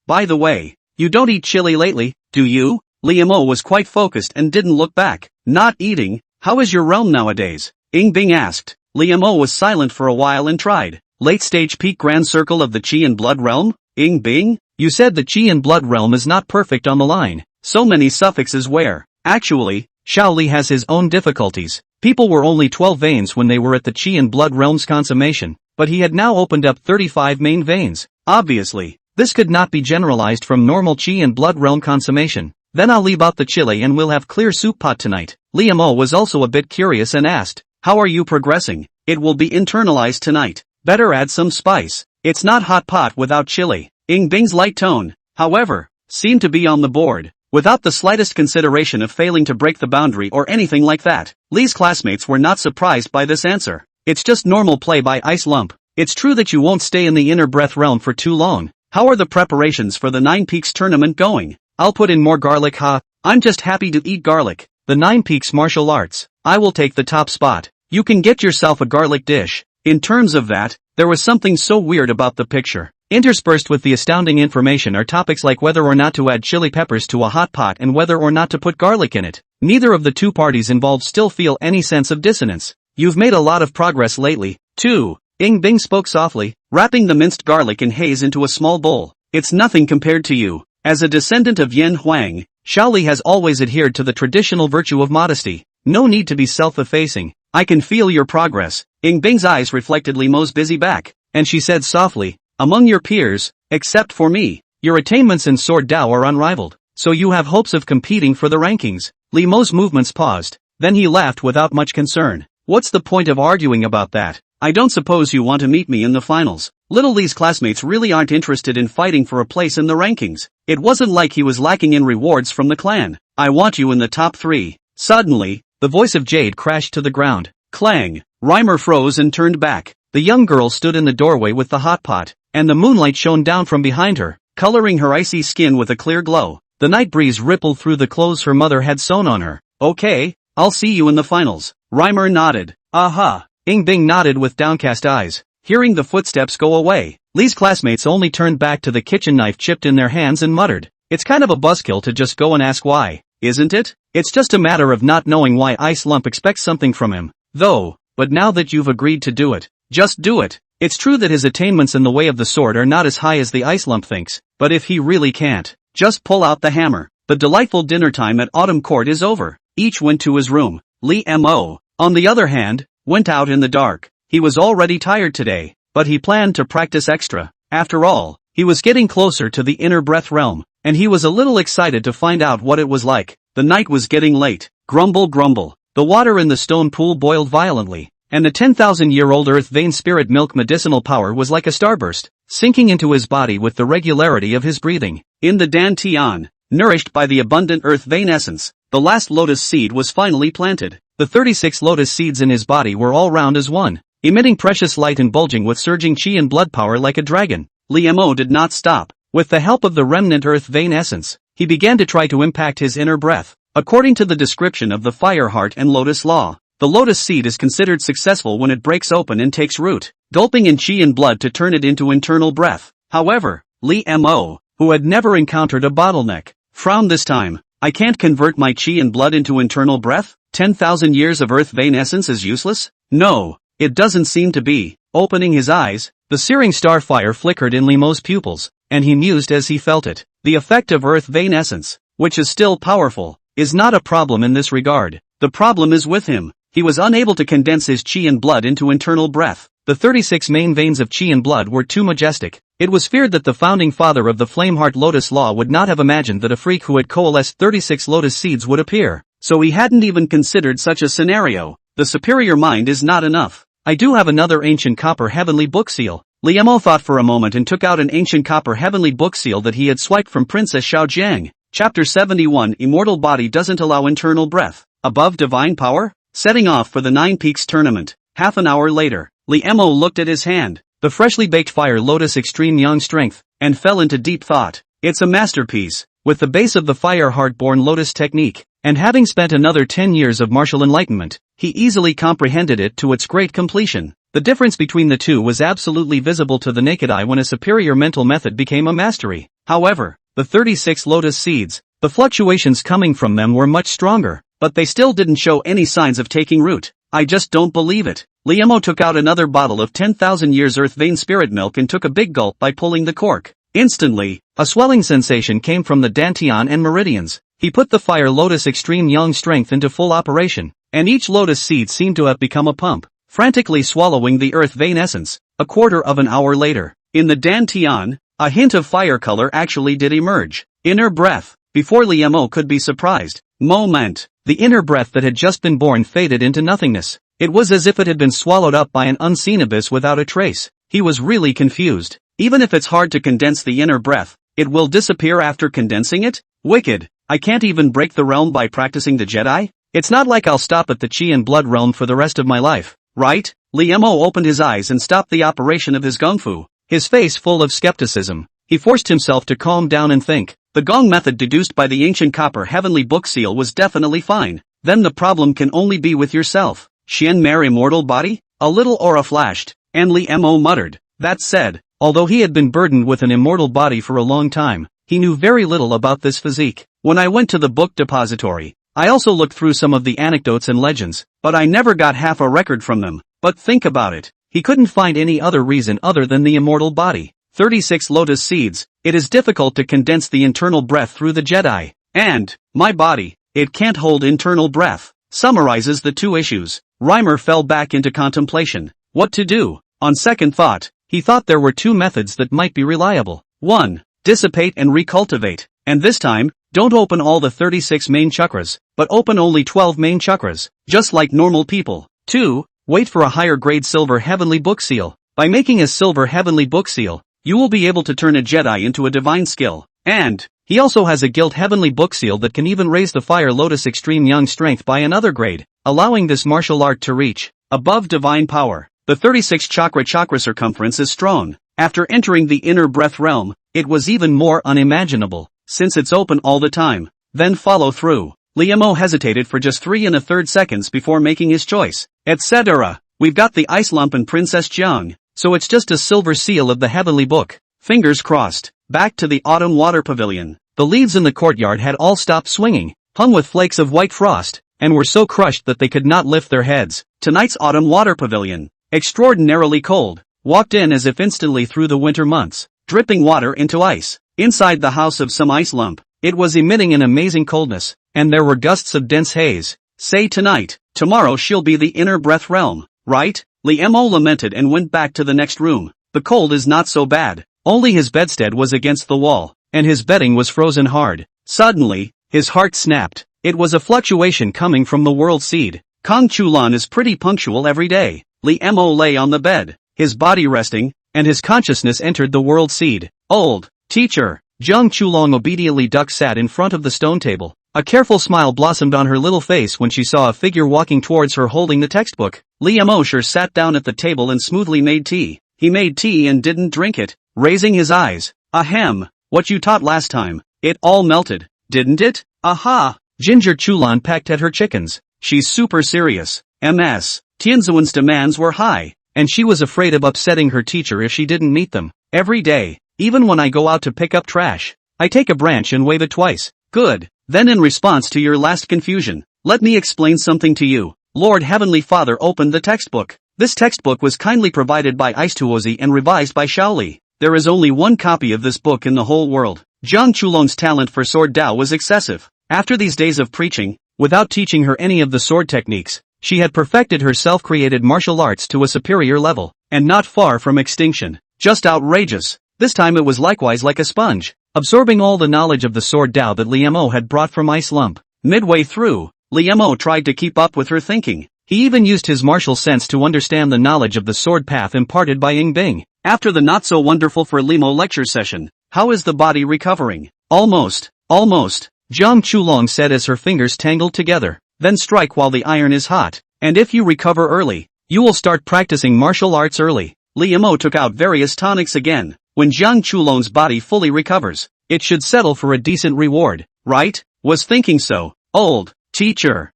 by the way, you don't eat chili lately, do you? Li Mo was quite focused and didn't look back. Not eating? How is your realm nowadays? Ing Bing asked. Li Mo was silent for a while and tried. Late stage peak grand circle of the Qi and blood realm? Ing Bing? You said the Qi and blood realm is not perfect on the line. So many suffixes where? Actually, Xiao Li has his own difficulties. People were only 12 veins when they were at the Qi and blood realm's consummation, but he had now opened up 35 main veins. Obviously, this could not be generalized from normal Qi and blood realm consummation. Then I'll leave out the chili and we'll have clear soup pot tonight. Li Mo was also a bit curious and asked, how are you progressing? It will be internalized tonight. Better add some spice. It's not hot pot without chili. Ing Bing's light tone, however, seemed to be on the board. Without the slightest consideration of failing to break the boundary or anything like that, Li's classmates were not surprised by this answer. It's just normal play by Ice Lump. It's true that you won't stay in the inner breath realm for too long. How are the preparations for the 9 Peaks tournament going? I'll put in more garlic I'm just happy to eat garlic. The 9 Peaks martial arts. I will take the top spot. You can get yourself a garlic dish. In terms of that, there was something so weird about the picture. Interspersed with the astounding information are topics like whether or not to add chili peppers to a hot pot and whether or not to put garlic in it. Neither of the two parties involved still feel any sense of dissonance. You've made a lot of progress lately, too. Ing Bing spoke softly, wrapping the minced garlic and haze into a small bowl. It's nothing compared to you. As a descendant of Yen Huang, Shaoli has always adhered to the traditional virtue of modesty. No need to be self-effacing. I can feel your progress. Yingbing's eyes reflected Li Mo's busy back, and she said softly, among your peers, except for me, your attainments in Sword Dao are unrivaled, so you have hopes of competing for the rankings. Li Mo's movements paused, then he laughed without much concern. What's the point of arguing about that? I don't suppose you want to meet me in the finals. Little Li's classmates really aren't interested in fighting for a place in the rankings. It wasn't like he was lacking in rewards from the clan. I want you in the top 3. Suddenly, the voice of Jade crashed to the ground. Clang! Reimer froze and turned back. The young girl stood in the doorway with the hot pot, and the moonlight shone down from behind her, coloring her icy skin with a clear glow. The night breeze rippled through the clothes her mother had sewn on her. Okay, I'll see you in the finals. Reimer nodded. Aha! Yingbing nodded with downcast eyes. Hearing the footsteps go away, Li's classmates only turned back to the kitchen knife chipped in their hands and muttered, it's kind of a buzzkill to just go and ask why, isn't it? It's just a matter of not knowing why Ice Lump expects something from him, though, but now that you've agreed to do it, just do it. It's true that his attainments in the way of the sword are not as high as the Ice Lump thinks, but if he really can't, just pull out the hammer. The delightful dinner time at Autumn Court is over. Each went to his room. Li Mo, on the other hand, went out in the dark. He was already tired today, but he planned to practice extra. After all, he was getting closer to the inner breath realm, and he was a little excited to find out what it was like. The night was getting late. Grumble grumble. The water in the stone pool boiled violently, and the 10,000-year-old earth vein spirit milk medicinal power was like a starburst, sinking into his body with the regularity of his breathing. In the Dantian, nourished by the abundant earth vein essence, the last lotus seed was finally planted. The 36 lotus seeds in his body were all round as one, emitting precious light and bulging with surging chi and blood power like a dragon. Li Mo did not stop. With the help of the remnant earth vein essence, he began to try to impact his inner breath. According to the description of the fire heart and lotus law, the lotus seed is considered successful when it breaks open and takes root, gulping in chi and blood to turn it into internal breath. However, Li Mo, who had never encountered a bottleneck, frowned this time. I can't convert my chi and blood into internal breath? 10,000 years of earth vein essence is useless? No, it doesn't seem to be. Opening his eyes, the searing star fire flickered in Li Mo's pupils, and he mused as he felt it. The effect of earth vein essence, which is still powerful, is not a problem in this regard. The problem is with him. He was unable to condense his chi and blood into internal breath. The 36 main veins of chi and blood were too majestic. It was feared that the founding father of the Flameheart Lotus Law would not have imagined that a freak who had coalesced 36 lotus seeds would appear. So he hadn't even considered such a scenario. The superior mind is not enough. I do have another ancient copper heavenly book seal. Li Mo thought for a moment and took out an ancient copper heavenly book seal that he had swiped from Princess Xiaojiang. Chapter 71 Immortal Body Doesn't Allow Internal Breath. Above Divine Power? Setting off for the Nine Peaks tournament. Half an hour later, Li Mo looked at his hand, the freshly baked Fire Lotus Extreme Young Strength, and fell into deep thought. It's a masterpiece, with the base of the Fire Heart-born Lotus technique, and having spent another 10 years of martial enlightenment, he easily comprehended it to its great completion. The difference between the two was absolutely visible to the naked eye when a superior mental method became a mastery. However, the 36 lotus seeds, the fluctuations coming from them were much stronger, but they still didn't show any signs of taking root. I just don't believe it. Li Mo took out another bottle of 10,000 years earth vein spirit milk and took a big gulp by pulling the cork. Instantly, a swelling sensation came from the dantian and meridians. He put the Fire Lotus Extreme Young Strength into full operation, and each lotus seed seemed to have become a pump, frantically swallowing the earth vein essence. A quarter of an hour later, in the dantian, a hint of fire color actually did emerge. Inner breath. Before Li Mo could be surprised, moment, the inner breath that had just been born faded into nothingness. It was as if it had been swallowed up by an unseen abyss without a trace. He was really confused. Even if it's hard to condense the inner breath, it will disappear after condensing it? Wicked. I can't even break the realm by practicing the Jedi? It's not like I'll stop at the chi and blood realm for the rest of my life, right? Li Mo opened his eyes and stopped the operation of his Gong Fu, his face full of skepticism. He forced himself to calm down and think. The Gong method deduced by the ancient copper heavenly book seal was definitely fine. Then the problem can only be with yourself. Xian Mare immortal body? A little aura flashed, and Li Mo muttered. That said, although he had been burdened with an immortal body for a long time, he knew very little about this physique. When I went to the book depository, I also looked through some of the anecdotes and legends, but I never got half a record from them. But think about it. He couldn't find any other reason other than the immortal body. 36 lotus seeds. It is difficult to condense the internal breath through the Jedi. And, my body, it can't hold internal breath, summarizes the two issues. Reimer fell back into contemplation. What to do? On second thought, he thought there were two methods that might be reliable. 1. Dissipate and recultivate. And this time, don't open all the 36 main chakras, but open only 12 main chakras, just like normal people. 2. Wait for a higher grade silver heavenly book seal. By making a silver heavenly book seal, you will be able to turn a Jedi into a divine skill. And, he also has a guild heavenly book seal that can even raise the Fire Lotus Extreme Young Strength by another grade, allowing this martial art to reach above divine power. The 36 chakra circumference is strong. After entering the inner breath realm, it was even more unimaginable, since it's open all the time. Then follow through. Liamo hesitated for just 3 1/3 seconds before making his choice. Etc. We've got the ice lump and Princess Jiang, so it's just a silver seal of the heavenly book. Fingers crossed. Back to the autumn water pavilion. The leaves in the courtyard had all stopped swinging, hung with flakes of white frost, and were so crushed that they could not lift their heads. Tonight's autumn water pavilion, extraordinarily cold, walked in as if instantly through the winter months, dripping water into ice. Inside the house of some ice lump, it was emitting an amazing coldness, and there were gusts of dense haze. Say tonight, tomorrow she'll be the inner breath realm, right? Liamo lamented and went back to the next room. The cold is not so bad. Only his bedstead was against the wall, and his bedding was frozen hard. Suddenly, his heart snapped. It was a fluctuation coming from the world seed. Kong Chulan is pretty punctual every day. Liamo lay on the bed, his body resting, and his consciousness entered the world seed. Old teacher, Jiang Chulong obediently sat in front of the stone table. A careful smile blossomed on her little face when she saw a figure walking towards her holding the textbook. Liamo sure sat down at the table and smoothly made tea. He made tea and didn't drink it, raising his eyes. Ahem, what you taught last time, it all melted, didn't it? Aha! Ginger Chulan pecked at her chickens. She's super serious. Ms. Tianzuan's demands were high, and she was afraid of upsetting her teacher if she didn't meet them. Every day, even when I go out to pick up trash, I take a branch and wave it twice. Good. Then in response to your last confusion, let me explain something to you. Lord Heavenly Father opened the textbook. This textbook was kindly provided by Aistuozi and revised by Shaoli. There is only one copy of this book in the whole world. Jiang Chulong's talent for sword Dao was excessive. After these days of preaching, without teaching her any of the sword techniques, she had perfected her self-created martial arts to a superior level, and not far from extinction. Just outrageous. This time it was likewise like a sponge, absorbing all the knowledge of the sword Dao that Liamo had brought from Ice Lump. Midway through, Liamo tried to keep up with her thinking. He even used his martial sense to understand the knowledge of the sword path imparted by Ying Bing. After the not-so-wonderful for Limo lecture session, how is the body recovering? Almost. Jiang Chulong said as her fingers tangled together. Then strike while the iron is hot, and if you recover early, you will start practicing martial arts early. Liamo took out various tonics again. When Jiang Chulong's body fully recovers, it should settle for a decent reward, right? Was thinking so. Old teacher.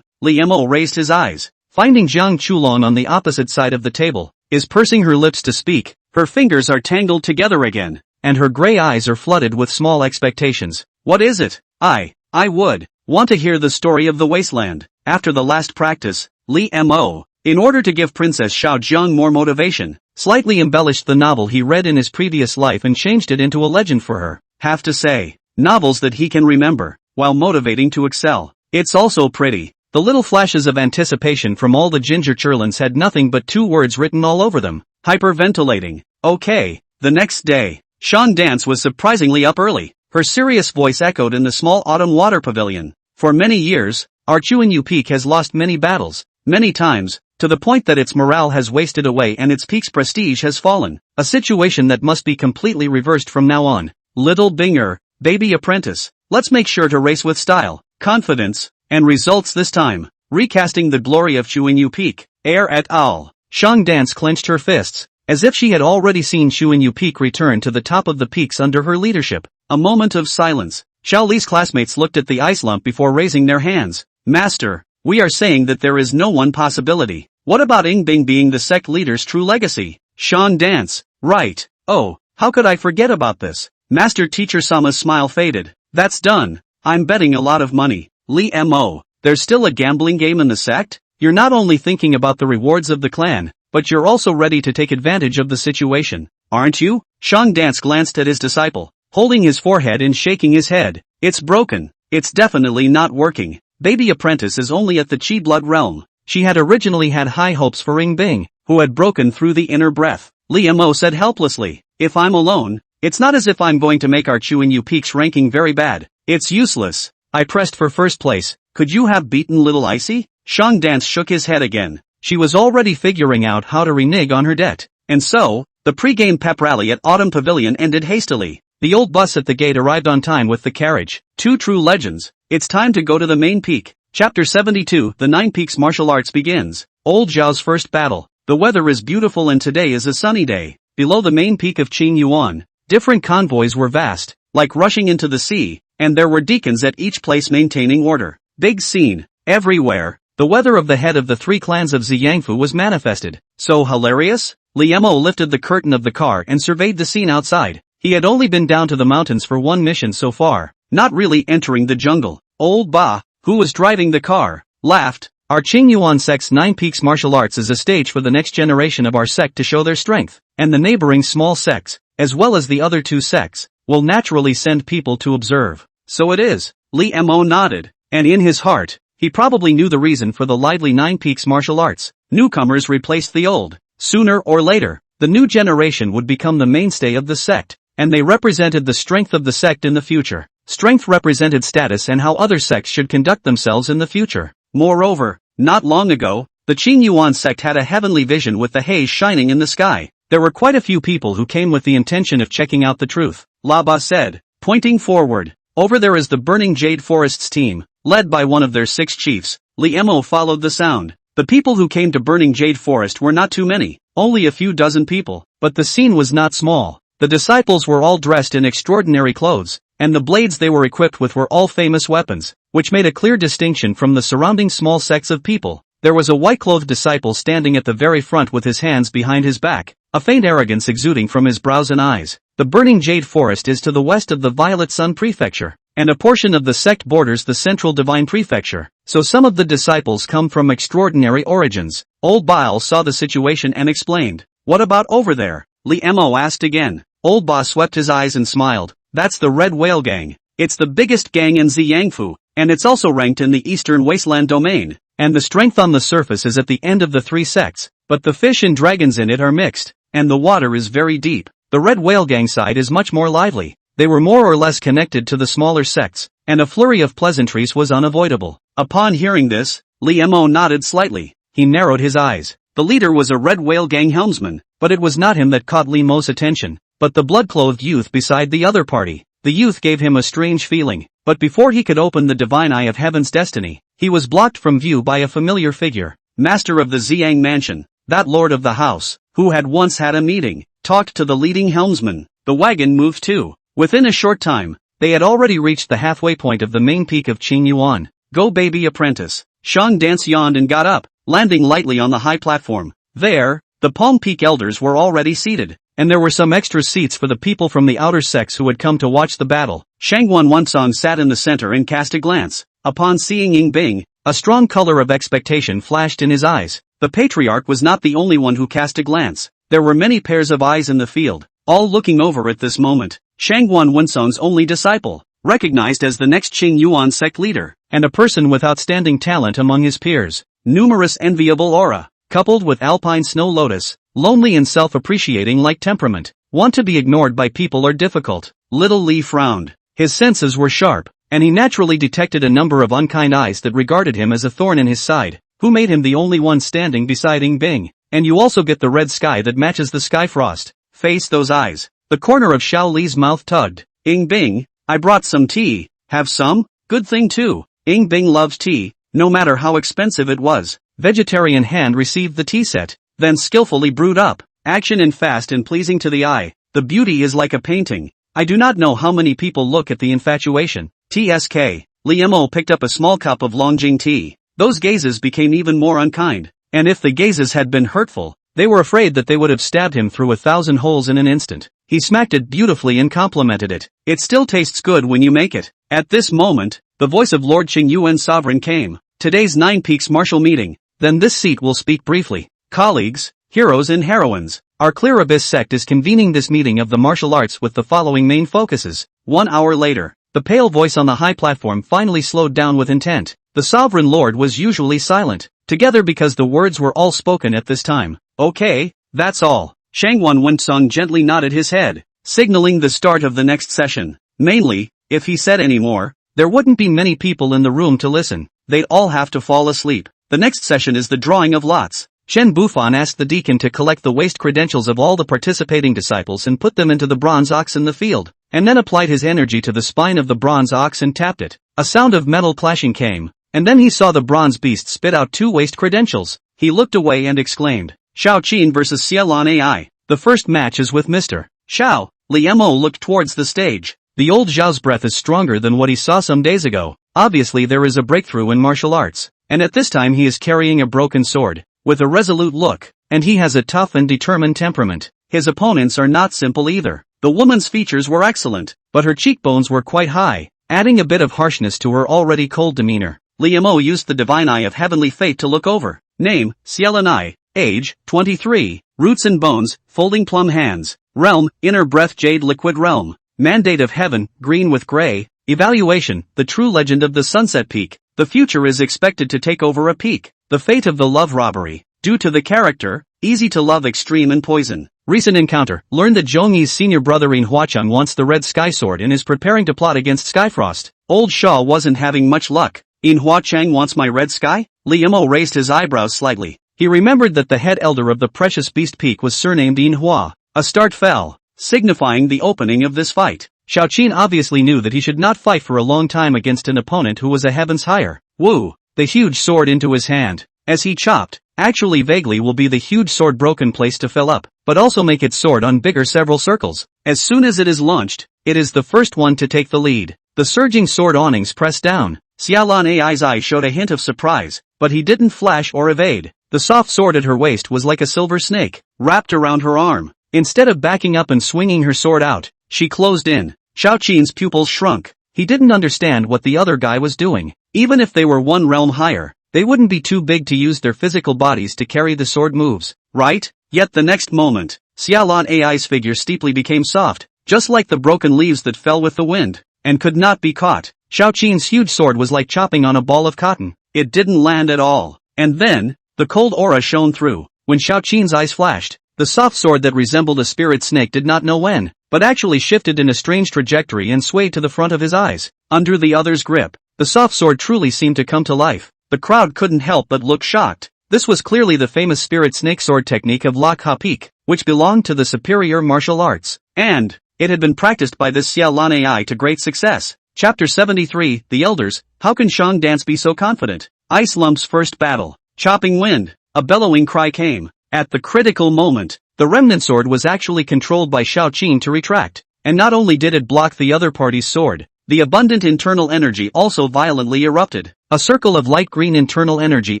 Liamo raised his eyes, finding Jiang Chulong on the opposite side of the table, is pursing her lips to speak. Her fingers are tangled together again, and her gray eyes are flooded with small expectations. What is it? I would want to hear the story of the wasteland. After the last practice, Liamo, in order to give Princess Xiao Zhang more motivation, slightly embellished the novel he read in his previous life and changed it into a legend for her. Have to say, novels that he can remember, while motivating to excel. It's also pretty. The little flashes of anticipation from all the ginger churlins had nothing but 2 words written all over them. Hyperventilating. Okay. The next day, Shan Dance was surprisingly up early. Her serious voice echoed in the small autumn water pavilion. For many years, our Chuanyu Peak has lost many battles, many times, to the point that its morale has wasted away and its peak's prestige has fallen. A situation that must be completely reversed from now on. Little Binger, baby apprentice, let's make sure to race with style, confidence, and results this time. Recasting the glory of Chuanyu Peak. Air et al. Shang Dance clenched her fists, as if she had already seen Chuanyu Peak return to the top of the peaks under her leadership. A moment of silence. Xiao Li's classmates looked at the ice lump before raising their hands. Master, we are saying that there is no one possibility. What about Ying Bing being the sect leader's true legacy? Shan Dance. Right. Oh, how could I forget about this? Master Teacher Sama's smile faded. That's done. I'm betting a lot of money. Liamo, there's still a gambling game in the sect? You're not only thinking about the rewards of the clan, but you're also ready to take advantage of the situation, aren't you? Shang Dance glanced at his disciple, holding his forehead and shaking his head. It's broken. It's definitely not working. Baby Apprentice is only at the Chi blood realm. She had originally had high hopes for Ing Bing, who had broken through the inner breath. Lee Mo said helplessly, if I'm alone, it's not as if I'm going to make our Chewing You Peaks ranking very bad. It's useless. I pressed for first place. Could you have beaten Little Icy? Shang Dance shook his head again. She was already figuring out how to renege on her debt. And so, the pre-game pep rally at Autumn Pavilion ended hastily. The old bus at the gate arrived on time with the carriage. Two true legends. It's time to go to the main peak. Chapter 72, The Nine Peaks Martial Arts begins. Old Zhao's first battle. The weather is beautiful and today is a sunny day. Below the main peak of Qing Yuan, different convoys were vast, like rushing into the sea, and there were deacons at each place maintaining order. Big scene. Everywhere, the weather of the head of the three clans of Ziyangfu was manifested. So hilarious? Li Mo lifted the curtain of the car and surveyed the scene outside. He had only been down to the mountains for one mission so far, not really entering the jungle. Old Ba, who was driving the car, laughed. Our Qing Yuan sect's Nine Peaks martial arts is a stage for the next generation of our sect to show their strength, and the neighboring small sects, as well as the other two sects, will naturally send people to observe. So it is. Li Mo nodded, and in his heart, he probably knew the reason for the lively Nine Peaks martial arts. Newcomers replaced the old. Sooner or later, the new generation would become the mainstay of the sect, and they represented the strength of the sect in the future. Strength represented status and how other sects should conduct themselves in the future. Moreover, not long ago, the Qing Yuan sect had a heavenly vision with the haze shining in the sky. There were quite a few people who came with the intention of checking out the truth. Laba said, pointing forward. Over there is the Burning Jade Forests team, led by one of their 6 chiefs. Li Mo followed the sound. The people who came to Burning Jade Forest were not too many, only a few dozen people, but the scene was not small. The disciples were all dressed in extraordinary clothes, and the blades they were equipped with were all famous weapons, which made a clear distinction from the surrounding small sects of people. There was a white-clothed disciple standing at the very front with his hands behind his back, a faint arrogance exuding from his brows and eyes. The Burning Jade Forest is to the west of the Violet Sun Prefecture, and a portion of the sect borders the Central Divine Prefecture, so some of the disciples come from extraordinary origins. Old Baal saw the situation and explained. What about over there? Li Mo asked again. Old Ba swept his eyes and smiled. That's the Red Whale Gang. It's the biggest gang in Ziyangfu, and it's also ranked in the Eastern Wasteland domain, and the strength on the surface is at the end of the 3 sects, but the fish and dragons in it are mixed, and the water is very deep. The Red Whale Gang side is much more lively. They were more or less connected to the smaller sects, and a flurry of pleasantries was unavoidable. Upon hearing this, Li Mo nodded slightly. He narrowed his eyes. The leader was a Red Whale Gang helmsman, but it was not him that caught Li Mo's attention, but the blood-clothed youth beside the other party. The youth gave him a strange feeling, but before he could open the divine eye of heaven's destiny, he was blocked from view by a familiar figure. Master of the Ziyang Mansion, that lord of the house, who had once had a meeting, talked to the leading helmsman. The wagon moved too. Within a short time, they had already reached the halfway point of the main peak of Qing Yuan. Go Baby Apprentice. Shang Dance yawned and got up, landing lightly on the high platform. There, the Palm Peak elders were already seated, and there were some extra seats for the people from the outer sects who had come to watch the battle. Shangguan Wensong sat in the center and cast a glance. Upon seeing Ying Bing, a strong color of expectation flashed in his eyes. The patriarch was not the only one who cast a glance. There were many pairs of eyes in the field, all looking over at this moment. Shangguan Wensong's only disciple, recognized as the next Qing Yuan sect leader, and a person with outstanding talent among his peers. Numerous enviable aura, coupled with alpine snow lotus, lonely and self-appreciating like temperament. Want to be ignored by people are difficult. Little Li frowned. His senses were sharp, and he naturally detected a number of unkind eyes that regarded him as a thorn in his side. Who made him the only one standing beside Ying Bing? And you also get the red sky that matches the sky frost. Face those eyes. The corner of Xiao Li's mouth tugged. Ying Bing, I brought some tea. Have some? Good thing too. Ying Bing loves tea, no matter how expensive it was. Vegetarian hand received the tea set, then skillfully brewed up. Action and fast and pleasing to the eye. The beauty is like a painting. I do not know how many people look at the infatuation. TSK. Li Mo picked up a small cup of Longjing tea. Those gazes became even more unkind, and if the gazes had been hurtful, they were afraid that they would have stabbed him through 1,000 holes in an instant. He smacked it beautifully and complimented it. It still tastes good when you make it. At this moment, the voice of Lord Qing Yuan Sovereign came. Today's Nine Peaks martial meeting. Then this seat will speak briefly. Colleagues, heroes and heroines, our Clear Abyss sect is convening this meeting of the martial arts with the following main focuses. 1 hour later, The pale voice on the high platform finally slowed down with intent. The sovereign lord was usually silent, together because the words were all spoken at this time. Okay, that's all. Shangwon Wensung gently nodded his head, signaling the start of the next session. Mainly, if he said any more, there wouldn't be many people in the room to listen. They'd all have to fall asleep. The next session is the drawing of lots. Chen Bufan asked the deacon to collect the waist credentials of all the participating disciples and put them into the bronze ox in the field, and then applied his energy to the spine of the bronze ox and tapped it. A sound of metal clashing came, and then he saw the bronze beast spit out 2 waist credentials. He looked away and exclaimed, Xiao Qin vs. Xiaolan AI. The first match is with Mr. Xiao. Li Mo looked towards the stage. The old Zhao's breath is stronger than what he saw some days ago. Obviously there is a breakthrough in martial arts, and at this time he is carrying a broken sword, with a resolute look, and he has a tough and determined temperament. His opponents are not simple either. The woman's features were excellent, but her cheekbones were quite high, adding a bit of harshness to her already cold demeanor. Li Mo used the divine eye of heavenly fate to look over. Name, Xiaolan. Age, 23. Roots and bones, folding plum hands. Realm, inner breath jade liquid realm. Mandate of heaven, green with gray. Evaluation, the true legend of the sunset peak. The future is expected to take over a peak. The fate of the love robbery. Due to the character, easy to love extreme and poison. Recent encounter, learned that Zhongyi's senior brother In Huacheng wants the red sky sword and is preparing to plot against Skyfrost. Old Shaw wasn't having much luck. In Huacheng wants my red sky? Li Mo raised his eyebrows slightly. He remembered that the head elder of the precious beast peak was surnamed In Hua. A start fell, signifying the opening of this fight. Xiao Qin obviously knew that he should not fight for a long time against an opponent who was a heavens higher. Woo! The huge sword into his hand. As he chopped, actually vaguely will be the huge sword broken place to fill up, but also make its sword on bigger several circles. As soon as it is launched, it is the first one to take the lead. The surging sword awnings pressed down. Xiaolan Ai's eye showed a hint of surprise, but he didn't flash or evade. The soft sword at her waist was like a silver snake, wrapped around her arm. Instead of backing up and swinging her sword out, she closed in. Xiao Qin's pupils shrunk. He didn't understand what the other guy was doing. Even if they were one realm higher, they wouldn't be too big to use their physical bodies to carry the sword moves, right? Yet the next moment, Xiaolan Ai's figure steeply became soft, just like the broken leaves that fell with the wind, and could not be caught. Xiao Qin's huge sword was like chopping on a ball of cotton. It didn't land at all. And then, the cold aura shone through. When Xiao Qin's eyes flashed, the soft sword that resembled a spirit snake did not know when, but actually shifted in a strange trajectory and swayed to the front of his eyes. Under the other's grip, the soft sword truly seemed to come to life. The crowd couldn't help but look shocked. This was clearly the famous spirit snake sword technique of Lak Ha Peak, which belonged to the superior martial arts. And it had been practiced by this Xiaolan AI to great success. Chapter 73, The Elders. How can Shang Dance be so confident? Ice Lump's first battle. Chopping wind. A bellowing cry came. At the critical moment, the remnant sword was actually controlled by Xiao Qin to retract. And not only did it block the other party's sword, the abundant internal energy also violently erupted. A circle of light green internal energy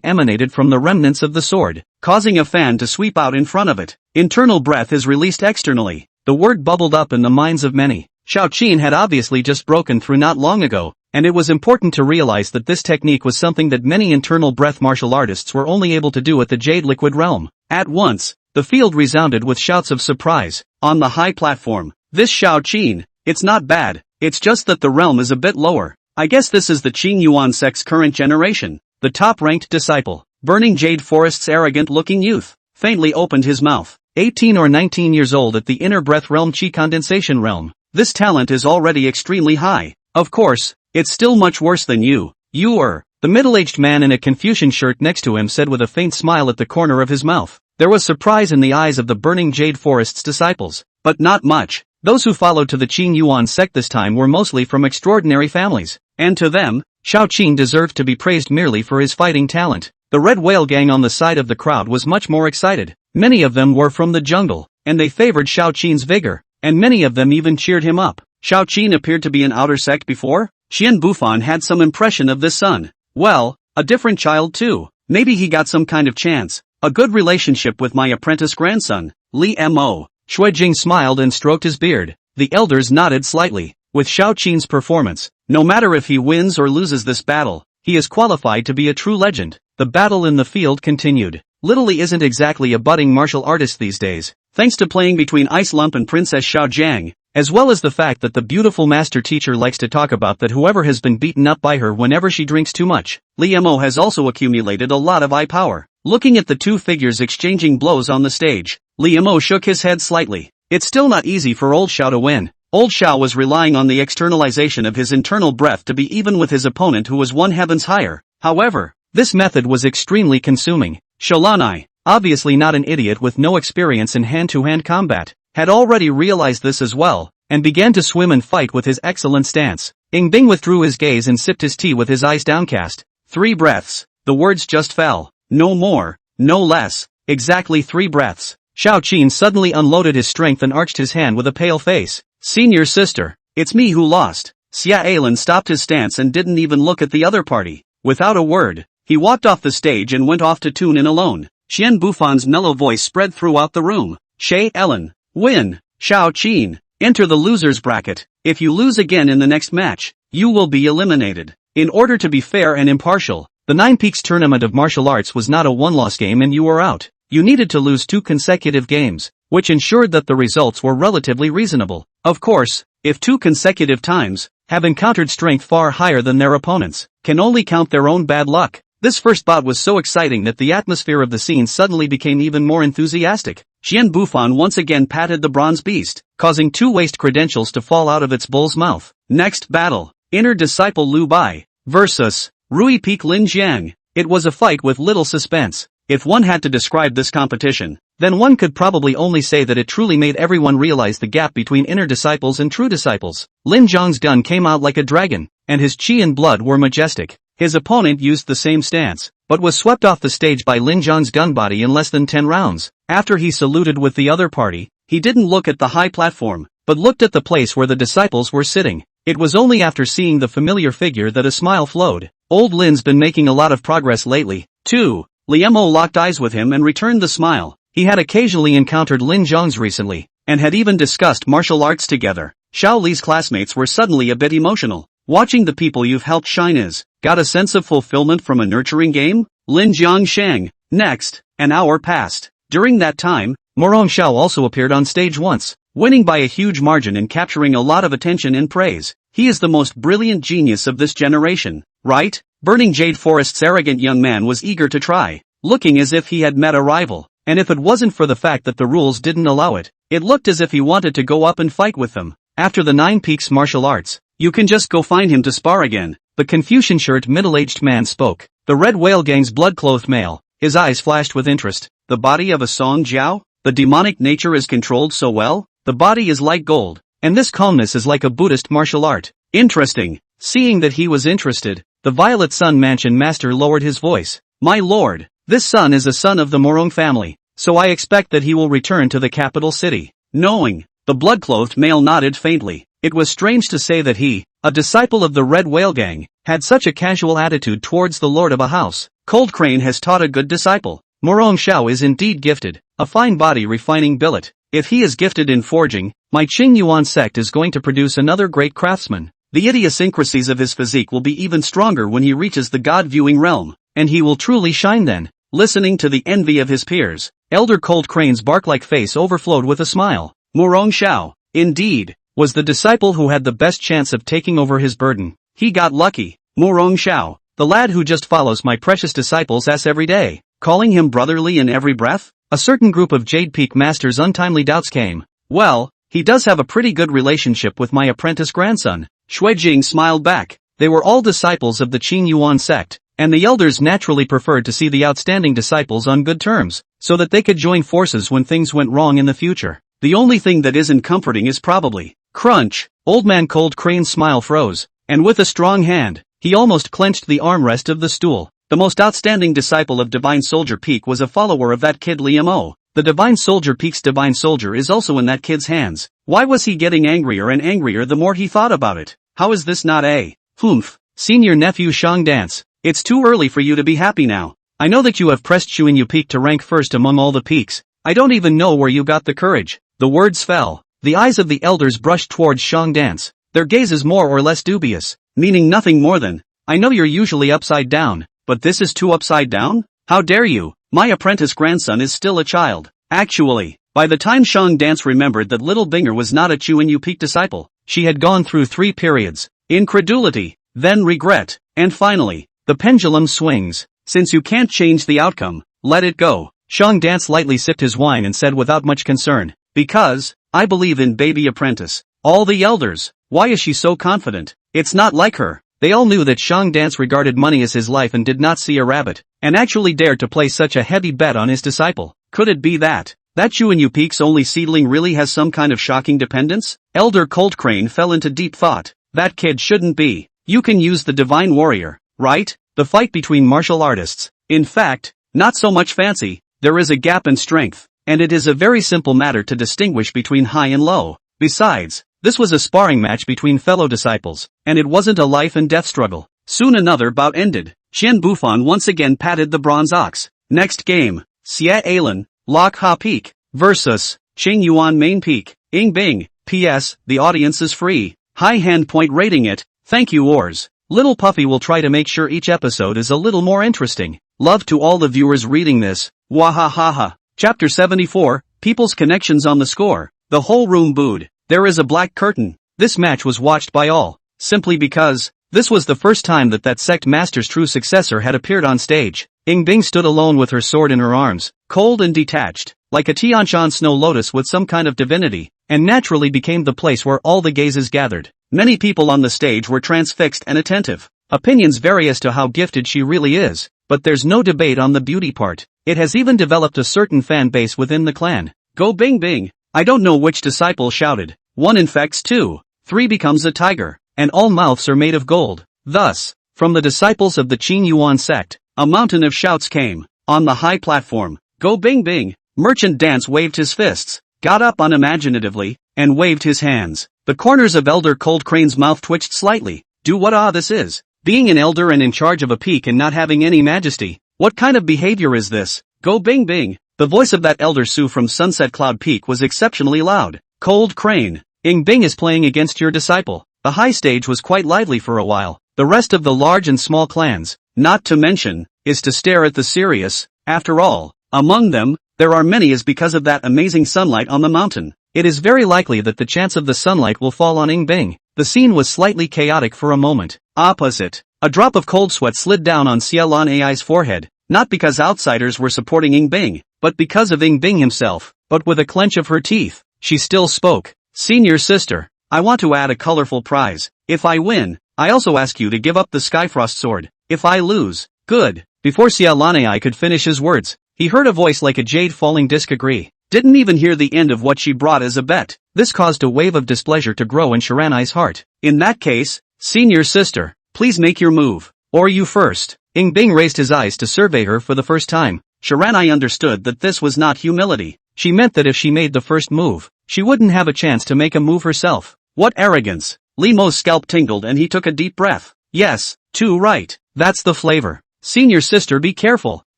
emanated from the remnants of the sword, causing a fan to sweep out in front of it. Internal breath is released externally. The word bubbled up in the minds of many. Xiao Qin had obviously just broken through not long ago, and it was important to realize that this technique was something that many internal breath martial artists were only able to do at the Jade Liquid realm. At once, the field resounded with shouts of surprise. On the high platform, this Xiao Qin, it's not bad, it's just that the realm is a bit lower. I guess this is the Qing Yuan sect's current generation. The top-ranked disciple, Burning Jade Forest's arrogant-looking youth, faintly opened his mouth. 18 or 19 years old at the inner breath realm Qi condensation realm. This talent is already extremely high. Of course, it's still much worse than you. The middle-aged man in a Confucian shirt next to him said with a faint smile at the corner of his mouth. There was surprise in the eyes of the Burning Jade Forest's disciples, but not much. Those who followed to the Qing Yuan sect this time were mostly from extraordinary families, and to them, Xiao Qin deserved to be praised merely for his fighting talent. The Red Whale gang on the side of the crowd was much more excited. Many of them were from the jungle, and they favored Xiao Qin's vigor, and many of them even cheered him up. Xiao Qin appeared to be an outer sect before? Xian Bufan had some impression of this son. Well, a different child too. Maybe he got some kind of chance. A good relationship with my apprentice grandson, Li Mo. Shui Jing smiled and stroked his beard. The elders nodded slightly. With Xiao Qin's performance, no matter if he wins or loses this battle, he is qualified to be a true legend. The battle in the field continued. Little Li isn't exactly a budding martial artist these days. Thanks to playing between Ice Lump and Princess Xiao Jiang, as well as the fact that the beautiful master teacher likes to talk about that whoever has been beaten up by her whenever she drinks too much. Liemo has also accumulated a lot of eye power. Looking at the two figures exchanging blows on the stage, Liemo shook his head slightly. It's still not easy for Old Xiao to win. Old Xiao was relying on the externalization of his internal breath to be even with his opponent who was one heavens higher. However, this method was extremely consuming. Sholanai, obviously not an idiot with no experience in hand-to-hand combat, had already realized this as well, and began to swim and fight with his excellent stance. Bing withdrew his gaze and sipped his tea with his eyes downcast. 3 breaths. The words just fell. No more, no less. Exactly 3 breaths. Xiao Qin suddenly unloaded his strength and arched his hand with a pale face. Senior sister, it's me who lost. Xia Alan stopped his stance and didn't even look at the other party. Without a word, he walked off the stage and went off to tune in alone. Xian Bufan's mellow voice spread throughout the room. Xia Ellen, win. Xiao Qin, enter the loser's bracket. If you lose again in the next match, you will be eliminated. In order to be fair and impartial, the Nine Peaks tournament of martial arts was not a one-loss game and you were out. You needed to lose 2 consecutive games, which ensured that the results were relatively reasonable. Of course, if 2 consecutive times have encountered strength far higher than their opponents, can only count their own bad luck. This first bout was so exciting that the atmosphere of the scene suddenly became even more enthusiastic. Xian Bufan once again patted the bronze beast, causing 2 waste credentials to fall out of its bull's mouth. Next battle, Inner Disciple Lu Bai versus Rui Peak Lin Jiang. It was a fight with little suspense. If one had to describe this competition, then one could probably only say that it truly made everyone realize the gap between inner disciples and true disciples. Lin Zhang's gun came out like a dragon, and his chi and blood were majestic. His opponent used the same stance, but was swept off the stage by Lin Zhang's gun body in less than 10 rounds. After he saluted with the other party, he didn't look at the high platform, but looked at the place where the disciples were sitting. It was only after seeing the familiar figure that a smile flowed. Old Lin's been making a lot of progress lately, too. Liemo locked eyes with him and returned the smile. He had occasionally encountered Lin Zhang's recently, and had even discussed martial arts together. Xiao Li's classmates were suddenly a bit emotional. Watching the people you've helped shine got a sense of fulfillment from a nurturing game? Lin Jiang Shang. Next, an hour passed. During that time, Morong Xiao also appeared on stage once, winning by a huge margin and capturing a lot of attention and praise. He is the most brilliant genius of this generation, right? Burning Jade Forest's arrogant young man was eager to try, looking as if he had met a rival, and if it wasn't for the fact that the rules didn't allow it, it looked as if he wanted to go up and fight with them. After the Nine Peaks martial arts, you can just go find him to spar again. The Confucian-shirt middle-aged man spoke. The Red Whale Gang's blood-clothed male. His eyes flashed with interest. The body of a Song Jiao? The demonic nature is controlled so well? The body is like gold, and this calmness is like a Buddhist martial art. Interesting. Seeing that he was interested, the Violet Sun Mansion master lowered his voice. My lord, this son is a son of the Morong family, so I expect that he will return to the capital city. Knowing, the blood-clothed male nodded faintly. It was strange to say that he, a disciple of the Red Whale Gang, had such a casual attitude towards the lord of a house. Cold Crane has taught a good disciple. Morong Xiao is indeed gifted, a fine body refining billet. If he is gifted in forging, my Qing Yuan sect is going to produce another great craftsman. The idiosyncrasies of his physique will be even stronger when he reaches the God-viewing realm, and he will truly shine then. Listening to the envy of his peers, Elder Cold Crane's bark-like face overflowed with a smile. Morong Xiao, indeed, was the disciple who had the best chance of taking over his burden. He got lucky. Morong Xiao, the lad who just follows my precious disciple's ass every day, calling him brotherly in every breath? A certain group of Jade Peak Masters' untimely doubts came. Well, he does have a pretty good relationship with my apprentice grandson. Xuejing smiled back. They were all disciples of the Qing Yuan sect, and the elders naturally preferred to see the outstanding disciples on good terms, so that they could join forces when things went wrong in the future. The only thing that isn't comforting is probably crunch. Old man Cold Crane's smile froze, and with a strong hand, he almost clenched the armrest of the stool. The most outstanding disciple of Divine Soldier Peak was a follower of that kid Liemo. The Divine Soldier Peak's Divine Soldier is also in that kid's hands. Why was he getting angrier and angrier the more he thought about it? How is this not a humph? Senior nephew Shang Dance, it's too early for you to be happy now. I know that you have pressed Chuinyu Peak to rank first among all the peaks. I don't even know where you got the courage. The words fell. The eyes of the elders brushed towards Shang Dance, their gazes more or less dubious, meaning nothing more than, I know you're usually upside down, but this is too upside down? How dare you? My apprentice grandson is still a child. Actually, By the time Shang Dance remembered that little Binger was not a Chuan Peak disciple, she had gone through 3 periods: incredulity, then regret, and finally, the pendulum swings. Since you can't change the outcome, let it go. Shang Dance lightly sipped his wine and said without much concern, because, I believe in baby apprentice. All the elders, why is she so confident? It's not like her. They all knew that Shang Dance regarded money as his life and did not see a rabbit, and actually dared to place such a heavy bet on his disciple. Could it be that Chuan Peak's only seedling really has some kind of shocking dependence? Elder Cold Crane fell into deep thought. That kid shouldn't be. You can use the Divine Warrior, right? The fight between martial artists. In fact, not so much fancy, there is a gap in strength, and it is a very simple matter to distinguish between high and low. Besides, this was a sparring match between fellow disciples, and it wasn't a life and death struggle. Soon another bout ended. Xian Bufan once again patted the bronze ox. Next game, Xie Alan, Lok Ha Peak, versus Qing Yuan Main Peak, Ing Bing. P.S. The audience is free. High hand point rating it, thank you Ors. Little Puffy will try to make sure each episode is a little more interesting. Love to all the viewers reading this. Wahahaha. Chapter 74, People's Connections on the Score. The whole room booed. There is a black curtain. This match was watched by all, simply because this was the first time that sect master's true successor had appeared on stage. Ing Bing stood alone with her sword in her arms, cold and detached, like a Tianshan snow lotus with some kind of divinity, and naturally became the place where all the gazes gathered. Many people on the stage were transfixed and attentive. Opinions vary as to how gifted she really is, but there's no debate on the beauty part. It has even developed a certain fan base within the clan. Go Bing Bing! I don't know which disciple shouted. 1 infects 2, 3 becomes a tiger, and all mouths are made of gold. Thus, from the disciples of the Qing Yuan sect, a mountain of shouts came. On the high platform, Go Bing Bing! Merchant Dance waved his fists, got up unimaginatively, and waved his hands. The corners of Elder Cold Crane's mouth twitched slightly. Do what this is? Being an elder and in charge of a peak and not having any majesty. What kind of behavior is this? Go Bing Bing! The voice of that Elder Su from Sunset Cloud Peak was exceptionally loud. Cold Crane, Ing Bing is playing against your disciple. The high stage was quite lively for a while. The rest of the large and small clans, not to mention, is to stare at the serious. After all, among them, there are many is because of that amazing sunlight on the mountain. It is very likely that the chance of the sunlight will fall on Ing Bing. The scene was slightly chaotic for a moment. Opposite, a drop of cold sweat slid down on Xie Lan Ai's forehead, not because outsiders were supporting Ing Bing, but because of Ing Bing himself. But with a clench of her teeth, she still spoke. Senior sister, I want to add a colorful prize. If I win, I also ask you to give up the Skyfrost sword. If I lose, good. Before Xie Lan Ai could finish his words, he heard a voice like a jade falling disc agree. Didn't even hear the end of what she brought as a bet. This caused a wave of displeasure to grow in Shiranai's heart. In that case, senior sister, please make your move. Or you first. Ing Bing raised his eyes to survey her for the first time. Shiranai understood that this was not humility. She meant that if she made the first move, she wouldn't have a chance to make a move herself. What arrogance! Li Mo's scalp tingled and he took a deep breath. Yes, too right. That's the flavor. Senior sister, be careful.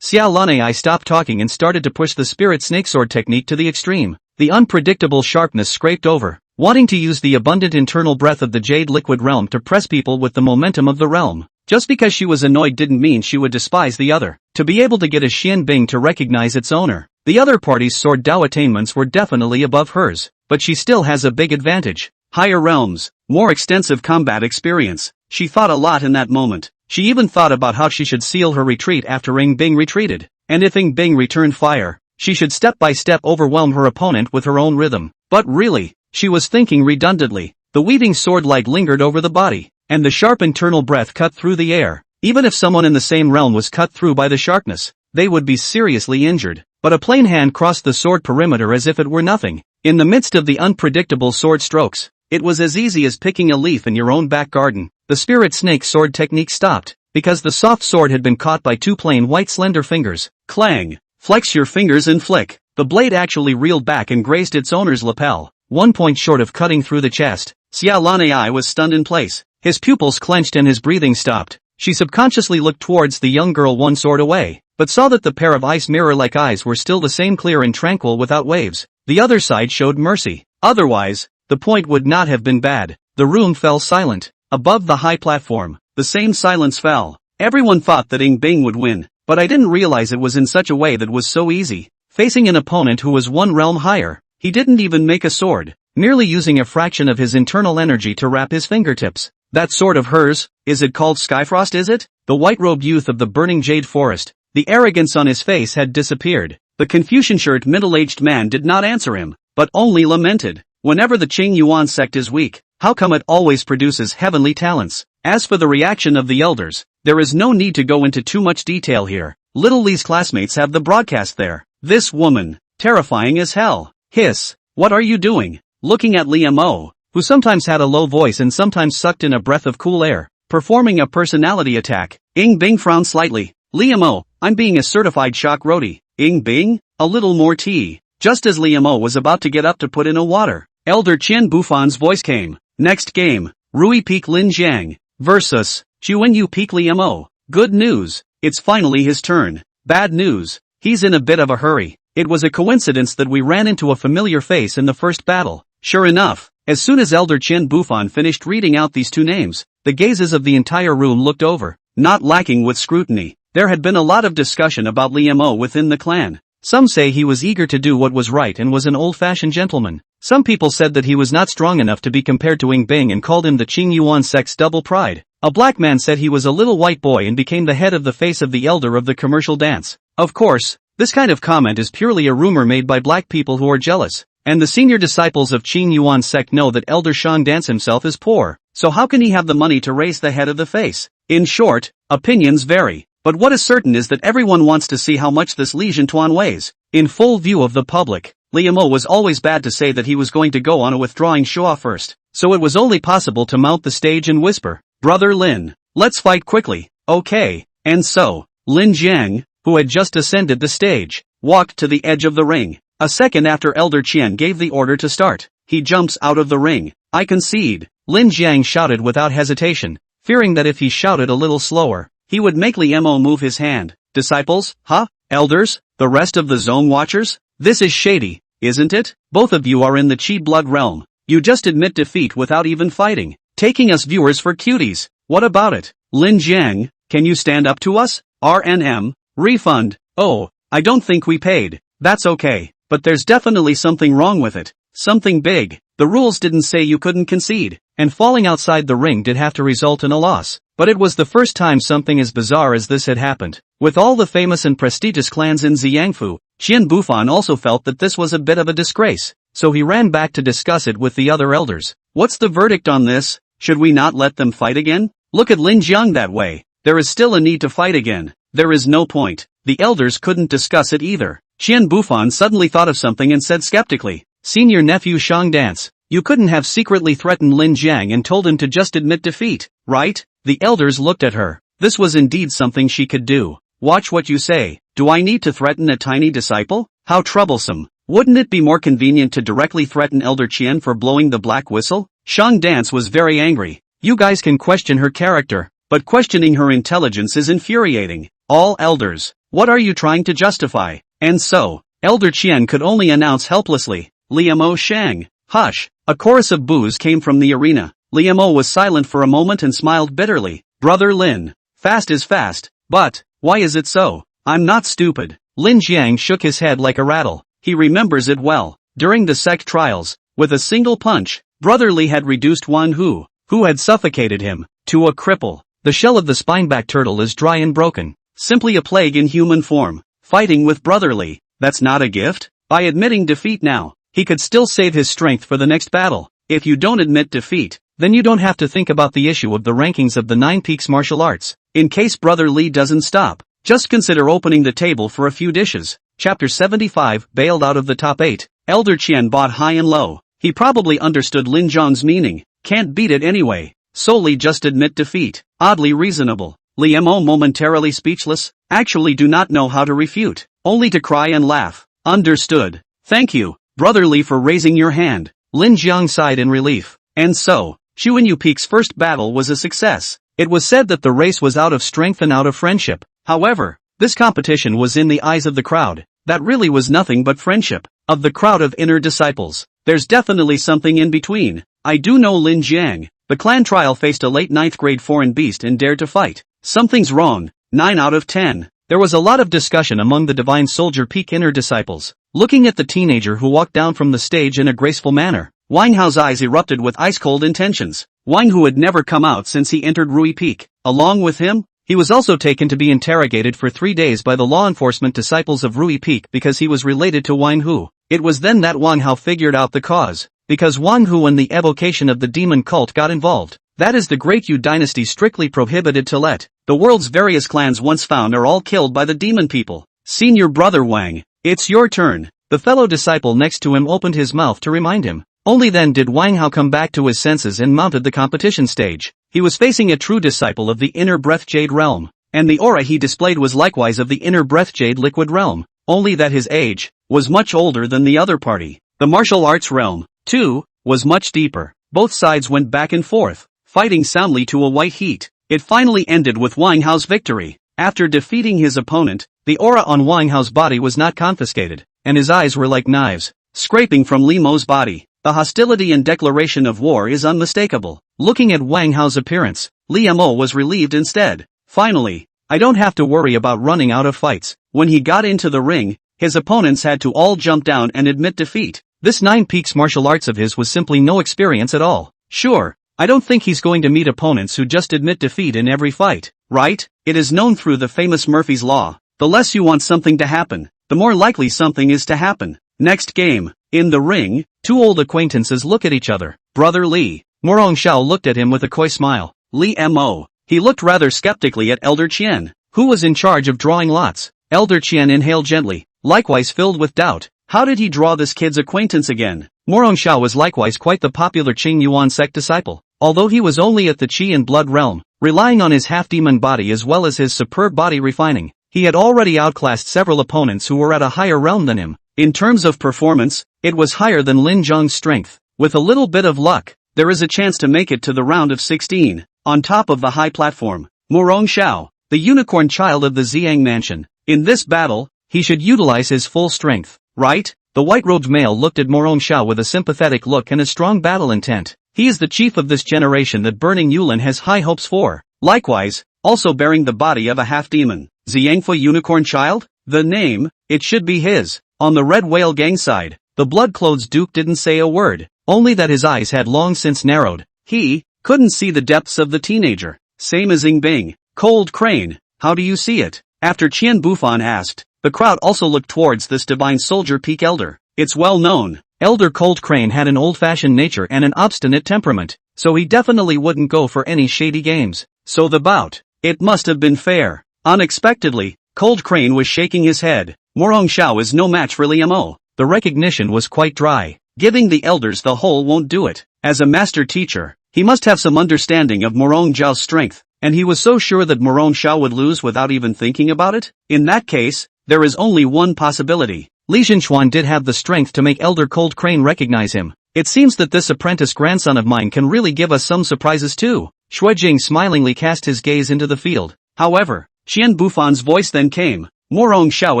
Xie Lan Ai stopped talking and started to push the spirit snake sword technique to the extreme. The unpredictable sharpness scraped over, wanting to use the abundant internal breath of the jade liquid realm to press people with the momentum of the realm. Just because she was annoyed didn't mean she would despise the other. To be able to get a Xian Bing to recognize its owner, the other party's sword Dao attainments were definitely above hers, but she still has a big advantage. Higher realms, more extensive combat experience. She thought a lot in that moment. She even thought about how she should seal her retreat after Ing Bing retreated, and if Ing Bing returned fire, she should step by step overwhelm her opponent with her own rhythm. But really, she was thinking redundantly. The weaving sword light lingered over the body, and the sharp internal breath cut through the air. Even if someone in the same realm was cut through by the sharpness, they would be seriously injured. But a plain hand crossed the sword perimeter as if it were nothing. In the midst of the unpredictable sword strokes, it was as easy as picking a leaf in your own back garden. The spirit snake sword technique stopped, because the soft sword had been caught by 2 plain white slender fingers. Clang! Flex your fingers and flick. The blade actually reeled back and grazed its owner's lapel, 1 point short of cutting through the chest. Xie Lan Ai was stunned in place. His pupils clenched and his breathing stopped. She subconsciously looked towards the young girl 1 sword away, but saw that the pair of ice mirror-like eyes were still the same clear and tranquil without waves. The other side showed mercy. Otherwise, the point would not have been bad. The room fell silent. Above the high platform, the same silence fell. Everyone thought that Ing Bing would win, but I didn't realize it was in such a way that was so easy. facing an opponent who was one realm higher. He didn't even make a sword, merely using a fraction of his internal energy to wrap his fingertips. That sword of hers, is it called Skyfrost, is it? The white-robed youth of the burning jade forest. The arrogance on his face had disappeared. The Confucian-shirt middle-aged man did not answer him, but only lamented. Whenever the Qing Yuan sect is weak, how come it always produces heavenly talents? As for the reaction of the elders, there is no need to go into too much detail here. Little Lee's classmates have the broadcast there. This woman, terrifying as hell. Hiss, what are you doing? Looking at Lee Mo, who sometimes had a low voice and sometimes sucked in a breath of cool air, performing a personality attack. Ing Bing frowned slightly. Lee Mo, I'm being a certified shock roadie. Ing Bing? A little more tea. Just as Lee Mo was about to get up to put in a water, Elder Qian Bufan's voice came. Next game, Rui Peak Lin Jiang versus Chuan Yu Peak Lee Mo. Good news, it's finally his turn. Bad news, he's in a bit of a hurry. It was a coincidence that we ran into a familiar face in the first battle. Sure enough, as soon as Elder Qian Bufan finished reading out these two names, the gazes of the entire room looked over, not lacking with scrutiny. There had been a lot of discussion about Lee Mo within the clan. Some say he was eager to do what was right and was an old-fashioned gentleman. Some people said that he was not strong enough to be compared to Ing Bing and called him the Qing Yuan sect's double pride. A black man said he was a little white boy and became the head of the face of the elder of the commercial dance. Of course, this kind of comment is purely a rumor made by black people who are jealous. And the senior disciples of Qing Yuan sect know that Elder Shang Dance himself is poor, so how can he have the money to raise the head of the face? In short, opinions vary. But what is certain is that everyone wants to see how much this Li Jintuan weighs. In full view of the public, Li Mo was always bad to say that he was going to go on a withdrawing show first, so it was only possible to mount the stage and whisper, "Brother Lin, let's fight quickly." Okay, and so, Lin Jiang, who had just ascended the stage, walked to the edge of the ring. A second after Elder Qian gave the order to start, he jumps out of the ring. I concede, Lin Jiang shouted without hesitation, fearing that if he shouted a little slower, he would make Li Mo move his hand. Disciples, huh? Elders? The rest of the zone watchers? This is shady, isn't it? Both of you are in the Qi blood realm. You just admit defeat without even fighting, taking us viewers for cuties. What about it? Lin Jiang, can you stand up to us? RNM, refund. Oh, I don't think we paid. That's okay. But there's definitely something wrong with it. Something big. The rules didn't say you couldn't concede, and falling outside the ring did have to result in a loss. But it was the first time something as bizarre as this had happened. With all the famous and prestigious clans in Ziyangfu, Qian Bufan also felt that this was a bit of a disgrace, so he ran back to discuss it with the other elders. What's the verdict on this? Should we not let them fight again? Look at Lin Jiang that way. There is still a need to fight again. There is no point. The elders couldn't discuss it either. Qian Bufan suddenly thought of something and said skeptically, Senior nephew Shang Dance, you couldn't have secretly threatened Lin Jiang and told him to just admit defeat, right? The elders looked at her. This was indeed something she could do. Watch what you say. Do I need to threaten a tiny disciple? How troublesome. Wouldn't it be more convenient to directly threaten Elder Qian for blowing the black whistle? Shang Dance was very angry. You guys can question her character, but questioning her intelligence is infuriating. All elders, what are you trying to justify? And so, Elder Qian could only announce helplessly, Liamo Shang. Hush. A chorus of boos came from the arena. Liamo was silent for a moment and smiled bitterly. Brother Lin, fast is fast, but, why is it so? I'm not stupid. Lin Jiang shook his head like a rattle. He remembers it well. During the sect trials, with a single punch, Brother Li had reduced Wan Hu, who had suffocated him, to a cripple. The shell of the spineback turtle is dry and broken. Simply a plague in human form. Fighting with Brother Li, that's not a gift? By admitting defeat now, he could still save his strength for the next battle. If you don't admit defeat, then you don't have to think about the issue of the rankings of the 9 Peaks martial arts. In case Brother Li doesn't stop, just consider opening the table for a few dishes. Chapter 75, bailed out of the top 8. Elder Qian bought high and low. He probably understood Lin Zhang's meaning. Can't beat it anyway. Solely just admit defeat. Oddly reasonable. Li Mo momentarily speechless. Actually do not know how to refute. Only to cry and laugh. Understood. Thank you, Brother Li, for raising your hand. Lin Jiang sighed in relief. And so, Chuan Yu Peak's first battle was a success. It was said that the race was out of strength and out of friendship. However, this competition was in the eyes of the crowd. That really was nothing but friendship. Of the crowd of inner disciples, there's definitely something in between. I do know Lin Jiang. The clan trial faced a late 9th grade foreign beast and dared to fight. Something's wrong. 9 out of 10. There was a lot of discussion among the Divine Soldier Peak inner disciples, looking at the teenager who walked down from the stage in a graceful manner. Wang Hao's eyes erupted with ice-cold intentions. Wang Hu had never come out since he entered Rui Peak. Along with him, he was also taken to be interrogated for 3 days by the law enforcement disciples of Rui Peak because he was related to Wang Hu. It was then that Wang Hao figured out the cause, because Wang Hu and the evocation of the demon cult got involved. That is the Great Yu dynasty strictly prohibited to let the world's various clans once found are all killed by the demon people. Senior brother Wang, it's your turn. The fellow disciple next to him opened his mouth to remind him. Only then did Wang Hao come back to his senses and mounted the competition stage. He was facing a true disciple of the inner breath jade realm, and the aura he displayed was likewise of the inner breath jade liquid realm, only that his age was much older than the other party. The martial arts realm, too, was much deeper. Both sides went back and forth, fighting soundly to a white heat. It finally ended with Wang Hao's victory. After defeating his opponent, the aura on Wang Hao's body was not confiscated, and his eyes were like knives, scraping from Li Mo's body. The hostility and declaration of war is unmistakable. Looking at Wang Hao's appearance, Li Mo was relieved instead. Finally, I don't have to worry about running out of fights. When he got into the ring, his opponents had to all jump down and admit defeat. This 9 Peaks martial arts of his was simply no experience at all. Sure, I don't think he's going to meet opponents who just admit defeat in every fight, right? It is known through the famous Murphy's Law. The less you want something to happen, the more likely something is to happen. Next game. In the ring, 2 old acquaintances look at each other. Brother Li. Morong Xiao looked at him with a coy smile. Li Mo. He looked rather skeptically at Elder Qian, who was in charge of drawing lots. Elder Qian inhaled gently, likewise filled with doubt. How did he draw this kid's acquaintance again? Morong Xiao was likewise quite the popular Qing Yuan sect disciple. Although he was only at the Qi and blood realm, relying on his half-demon body as well as his superb body refining, he had already outclassed several opponents who were at a higher realm than him. In terms of performance, it was higher than Lin Zheng's strength. With a little bit of luck, there is a chance to make it to the round of 16. On top of the high platform, Morong Xiao, the unicorn child of the Xiang mansion. In this battle, he should utilize his full strength, right? The white-robed male looked at Morong Xiao with a sympathetic look and a strong battle intent. He is the chief of this generation that Burning Yulin has high hopes for. Likewise, also bearing the body of a half-demon. Xiangfu unicorn child? The name, it should be his. On the Red Whale gang side, the blood-clothed duke didn't say a word, only that his eyes had long since narrowed. He couldn't see the depths of the teenager. Same as Ying Bing. Cold Crane, how do you see it? After Qian Bufan asked, the crowd also looked towards this Divine Soldier Peak elder. It's well known, Elder Cold Crane had an old-fashioned nature and an obstinate temperament, so he definitely wouldn't go for any shady games. So the bout, it must have been fair. Unexpectedly, Cold Crane was shaking his head. Morong Xiao is no match for Li Mo. The recognition was quite dry. Giving the elders the whole won't do it. As a master teacher, he must have some understanding of Morong Xiao's strength, and he was so sure that Morong Xiao would lose without even thinking about it. In that case, there is only one possibility. Li Zhenchuan did have the strength to make Elder Cold Crane recognize him. It seems that this apprentice grandson of mine can really give us some surprises too. Shuijing smilingly cast his gaze into the field. However, Qian Bufan's voice then came. Morong Xiao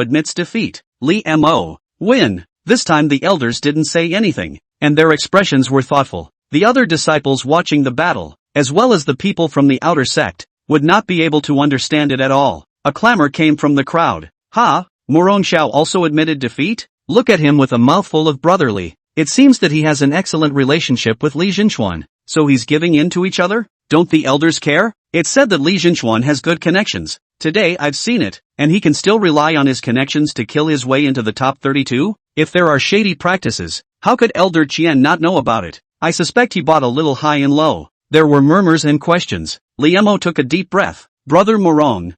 admits defeat. Li Mo. Win. This time the elders didn't say anything, and their expressions were thoughtful. The other disciples watching the battle, as well as the people from the outer sect, would not be able to understand it at all. A clamor came from the crowd. Ha! Morong Xiao also admitted defeat? Look at him with a mouthful of brotherly. It seems that he has an excellent relationship with Li Zhenchuan. So he's giving in to each other? Don't the elders care? It's said that Li Zhenchuan has good connections. Today I've seen it, and he can still rely on his connections to kill his way into the top 32? If there are shady practices, how could Elder Qian not know about it? I suspect he bought a little high and low. There were murmurs and questions. Li Mo took a deep breath. Brother Morong,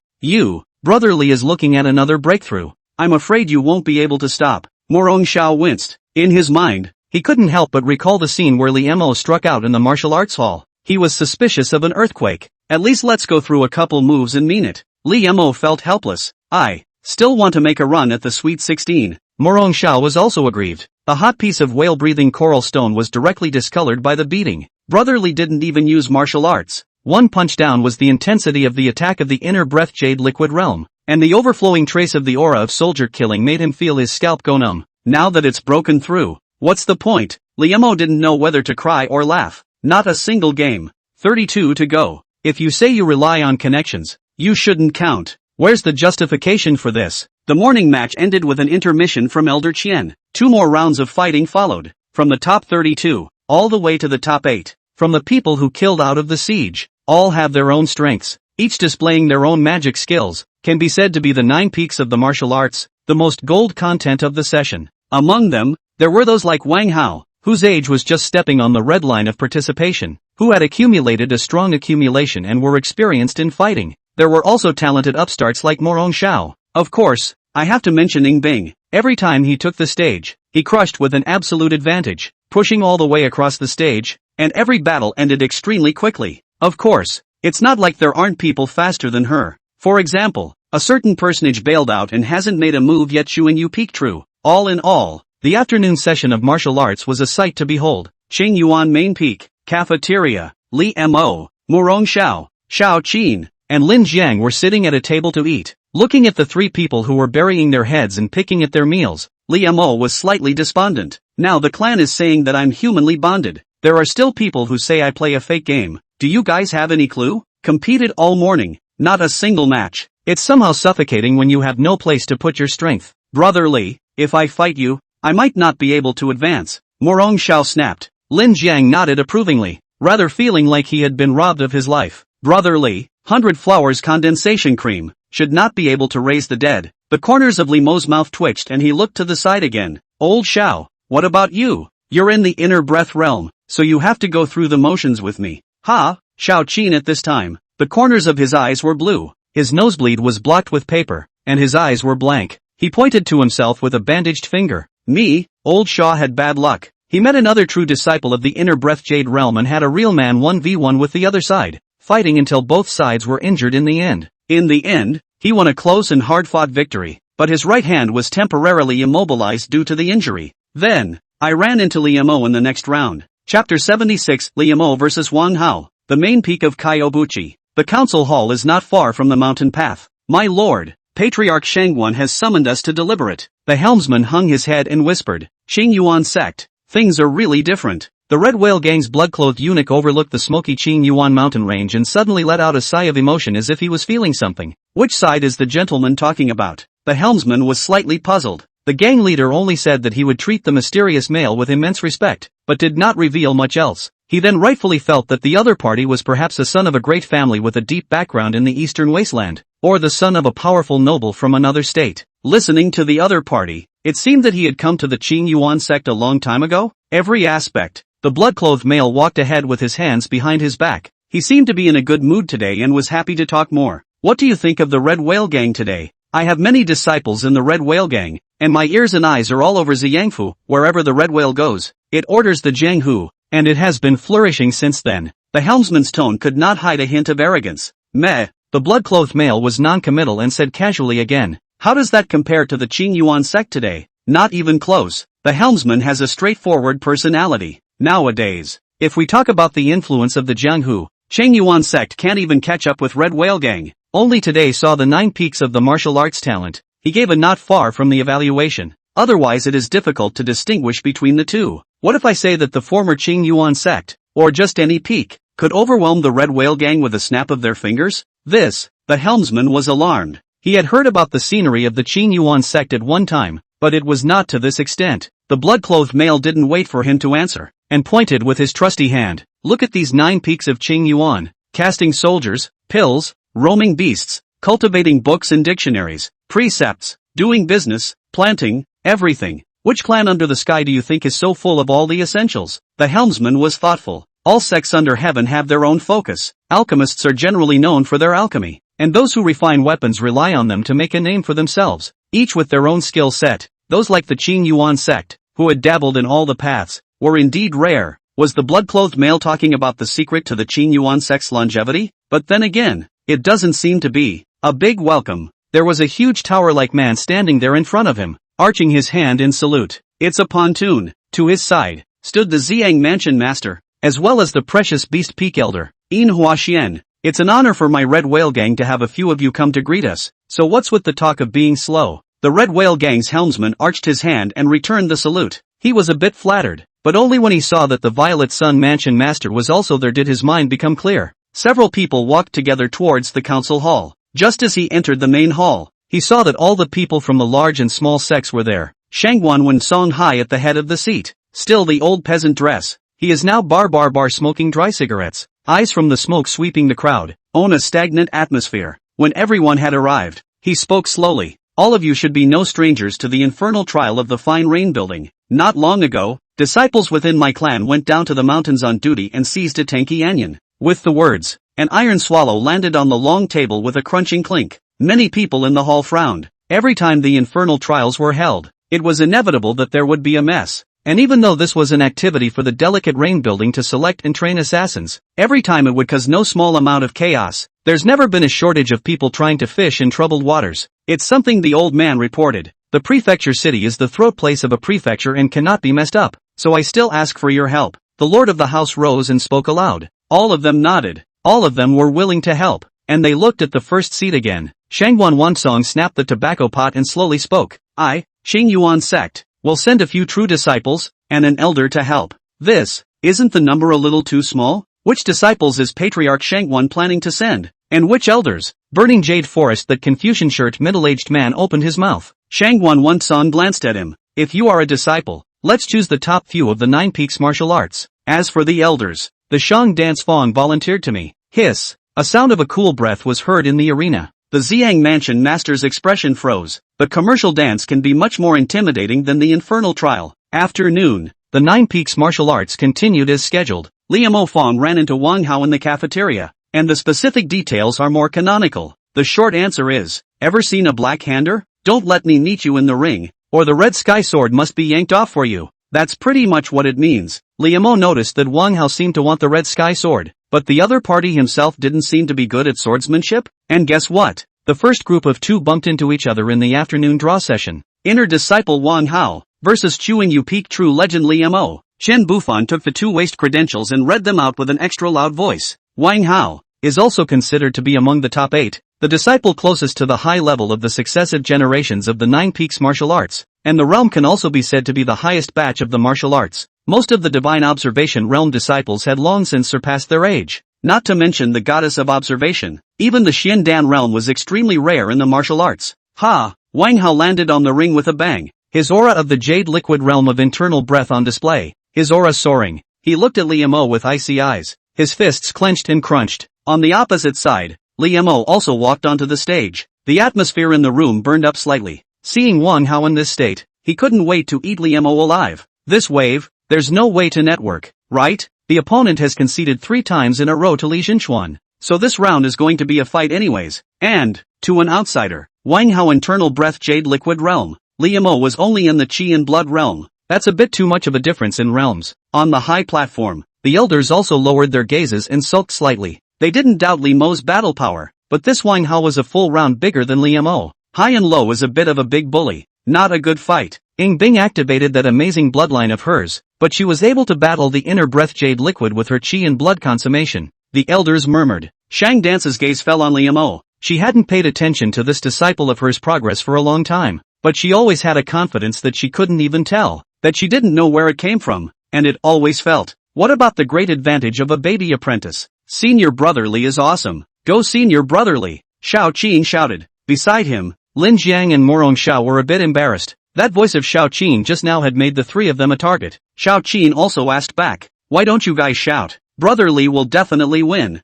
Brother Li is looking at another breakthrough. I'm afraid you won't be able to stop. Morong Xiao winced. In his mind, he couldn't help but recall the scene where Li Mo struck out in the martial arts hall. He was suspicious of an earthquake. At least let's go through a couple moves and mean it. Li Mo felt helpless. I still want to make a run at the Sweet 16. Morong Xiao was also aggrieved. The hot piece of whale-breathing coral stone was directly discolored by the beating. Brother Li didn't even use martial arts. One punch down was the intensity of the attack of the inner breath jade liquid realm, and the overflowing trace of the aura of soldier killing made him feel his scalp go numb. Now that it's broken through, what's the point? Li Mo didn't know whether to cry or laugh. Not a single game. 32 to go. If you say you rely on connections, you shouldn't count. Where's the justification for this? The morning match ended with an intermission from Elder Qian. 2 more rounds of fighting followed, from the top 32, all the way to the top 8. From the people who killed out of the siege, all have their own strengths, each displaying their own magic skills, can be said to be the 9 peaks of the martial arts, the most gold content of the session. Among them, there were those like Wang Hao, whose age was just stepping on the red line of participation, who had accumulated a strong accumulation and were experienced in fighting. There were also talented upstarts like Morong Xiao. Of course, I have to mention Ing Bing. Every time he took the stage, he crushed with an absolute advantage, pushing all the way across the stage, and every battle ended extremely quickly. Of course, it's not like there aren't people faster than her. For example, a certain personage bailed out and hasn't made a move yet. Showing you peak true. All in all, the afternoon session of martial arts was a sight to behold. Qing Yuan main peak, cafeteria, Li Mo, Morong Xiao, Xiao Qin, and Lin Jiang were sitting at a table to eat. Looking at the 3 people who were burying their heads and picking at their meals, Li Mo was slightly despondent. Now the clan is saying that I'm humanly bonded. There are still people who say I play a fake game. Do you guys have any clue? Competed all morning, not a single match. It's somehow suffocating when you have no place to put your strength. Brother Li, if I fight you, I might not be able to advance. Morong Xiao snapped. Lin Jiang nodded approvingly, rather feeling like he had been robbed of his life. Brother Li, 100 flowers condensation cream, should not be able to raise the dead. The corners of Li Mo's mouth twitched and he looked to the side again. Old Xiao, what about you? You're in the inner breath realm, so you have to go through the motions with me. Ha, Xiao Qin at this time, the corners of his eyes were blue, his nosebleed was blocked with paper, and his eyes were blank. He pointed to himself with a bandaged finger. Me, old Shaw had bad luck. He met another true disciple of the inner breath jade realm and had a real man 1v1 with the other side, fighting until both sides were injured in the end. In the end, he won a close and hard-fought victory, but his right hand was temporarily immobilized due to the injury. Then, I ran into Li Mo in the next round. Chapter 76, Li Mo vs Wang Hao, the main peak of Kyobuchi. The council hall is not far from the mountain path. My lord, Patriarch Shangguan has summoned us to deliberate. The helmsman hung his head and whispered, Qing Yuan sect, things are really different. The Red Whale Gang's blood-clothed eunuch overlooked the smoky Qing Yuan mountain range and suddenly let out a sigh of emotion as if he was feeling something. Which side is the gentleman talking about? The helmsman was slightly puzzled. The gang leader only said that he would treat the mysterious male with immense respect, but did not reveal much else. He then rightfully felt that the other party was perhaps the son of a great family with a deep background in the eastern wasteland, or the son of a powerful noble from another state. Listening to the other party, it seemed that he had come to the Qing Yuan sect a long time ago. Every aspect. The blood-clothed male walked ahead with his hands behind his back. He seemed to be in a good mood today and was happy to talk more. What do you think of the Red Whale Gang today? I have many disciples in the Red Whale Gang, and my ears and eyes are all over Ziyangfu, wherever the Red Whale goes. It orders the Jianghu, and it has been flourishing since then. The helmsman's tone could not hide a hint of arrogance. Meh. The blood-clothed male was non-committal and said casually again, how does that compare to the Qing Yuan sect today? Not even close. The helmsman has a straightforward personality. Nowadays, if we talk about the influence of the Jianghu, Qing Yuan sect can't even catch up with Red Whale Gang. Only today saw the 9 peaks of the martial arts talent. He gave a not far from the evaluation. Otherwise it is difficult to distinguish between the two. What if I say that the former Qing Yuan sect, or just any peak, could overwhelm the Red Whale Gang with a snap of their fingers? The helmsman was alarmed. He had heard about the scenery of the Qing Yuan sect at one time, but it was not to this extent. The blood-clothed male didn't wait for him to answer, and pointed with his trusty hand. Look at these 9 peaks of Qing Yuan, casting soldiers, pills, roaming beasts, cultivating books and dictionaries, precepts, doing business, planting, everything. Which clan under the sky do you think is so full of all the essentials? The helmsman was thoughtful. All sects under heaven have their own focus. Alchemists are generally known for their alchemy, and those who refine weapons rely on them to make a name for themselves, each with their own skill set. Those like the Qing Yuan sect, who had dabbled in all the paths, were indeed rare. Was the blood-clothed male talking about the secret to the Qing Yuan sect's longevity? But then again, it doesn't seem to be. A big welcome. There was a huge tower-like man standing there in front of him, arching his hand in salute. It's a pontoon. To his side, stood the Xiang Mansion Master, as well as the precious beast Peak Elder, In Huaxian. It's an honor for my Red Whale Gang to have a few of you come to greet us. So what's with the talk of being slow? The Red Whale Gang's helmsman arched his hand and returned the salute. He was a bit flattered, but only when he saw that the Violet Sun Mansion Master was also there did his mind become clear. Several people walked together towards the council hall. Just as he entered the main hall, he saw that all the people from the large and small sects were there. Shangguan Wen song high at the head of the seat. Still the old peasant dress. He is now bar smoking dry cigarettes. Eyes from the smoke sweeping the crowd. On a stagnant atmosphere. When everyone had arrived, he spoke slowly. All of you should be no strangers to the infernal trial of the Fine Rain building. Not long ago, disciples within my clan went down to the mountains on duty and seized a tanky onion. With the words, an iron swallow landed on the long table with a crunching clink. Many people in the hall frowned. Every time the infernal trials were held, it was inevitable that there would be a mess. And even though this was an activity for the delicate rain building to select and train assassins, every time it would cause no small amount of chaos. There's never been a shortage of people trying to fish in troubled waters. It's something the old man reported. The prefecture city is the throat place of a prefecture and cannot be messed up, so I still ask for your help. The lord of the house rose and spoke aloud. All of them nodded. All of them were willing to help, and they looked at the first seat again. Shangguan Wansong snapped the tobacco pot and slowly spoke. I, Xing Yuan sect, will send a few true disciples, and an elder to help. This, isn't the number a little too small? Which disciples is Patriarch Shangguan planning to send? And which elders? Burning jade forest. That Confucian shirt middle-aged man opened his mouth. Shangguan Wansong glanced at him. If you are a disciple, let's choose the top few of the 9 peaks martial arts. As for the elders, the Shang Dance Fong volunteered to me. Hiss. A sound of a cool breath was heard in the arena. The Xiang Mansion master's expression froze. The commercial dance can be much more intimidating than the infernal trial. Afternoon. The 9 peaks martial arts continued as scheduled. Liamo Fong ran into Wang Hao in the cafeteria, and the specific details are more canonical. The short answer is, ever seen a black-hander? Don't let me meet you in the ring, or the red sky sword must be yanked off for you. That's pretty much what it means. Liamo noticed that Wang Hao seemed to want the red sky sword, but the other party himself didn't seem to be good at swordsmanship. And guess what? The first group of 2 bumped into each other in the afternoon draw session. Inner disciple Wang Hao versus Chuang Yu Peak true legend Liamo. Shen Bufan took the 2 waste credentials and read them out with an extra loud voice. Wang Hao is also considered to be among the top 8, the disciple closest to the high level of the successive generations of the 9 peaks martial arts, and the realm can also be said to be the highest batch of the martial arts. Most of the divine observation realm disciples had long since surpassed their age. Not to mention the goddess of observation. Even the Xian Dan realm was extremely rare in the martial arts. Ha! Wang Hao landed on the ring with a bang. His aura of the jade liquid realm of internal breath on display. His aura soaring. He looked at Liamo with icy eyes. His fists clenched and crunched. On the opposite side, Liamo also walked onto the stage. The atmosphere in the room burned up slightly. Seeing Wang Hao in this state, he couldn't wait to eat Liamo alive. This wave, there's no way to network, right? The opponent has conceded 3 times in a row to Li Jinchuan. So this round is going to be a fight anyways. And, to an outsider, Wang Hao internal breath jade liquid realm. Liamo was only in the chi and blood realm. That's a bit too much of a difference in realms. On the high platform, the elders also lowered their gazes and sulked slightly. They didn't doubt Liamo's battle power, but this Wang Hao was a full round bigger than Liamo. High and low is a bit of a big bully. Not a good fight. Ying Bing activated that amazing bloodline of hers, but she was able to battle the inner breath jade liquid with her chi and blood consummation. The elders murmured. Shang Dance's gaze fell on Liamo. She hadn't paid attention to this disciple of hers progress for a long time, but she always had a confidence that she couldn't even tell, that she didn't know where it came from, and it always felt. What about the great advantage of a baby apprentice? Senior Brotherly is awesome. Go Senior Brotherly, Shao Qin shouted. Beside him, Lin Jiang and Morong Shao were a bit embarrassed. That voice of Shao Qin just now had made the 3 of them a target. Shao Qin also asked back, why don't you guys shout? Brotherly will definitely win.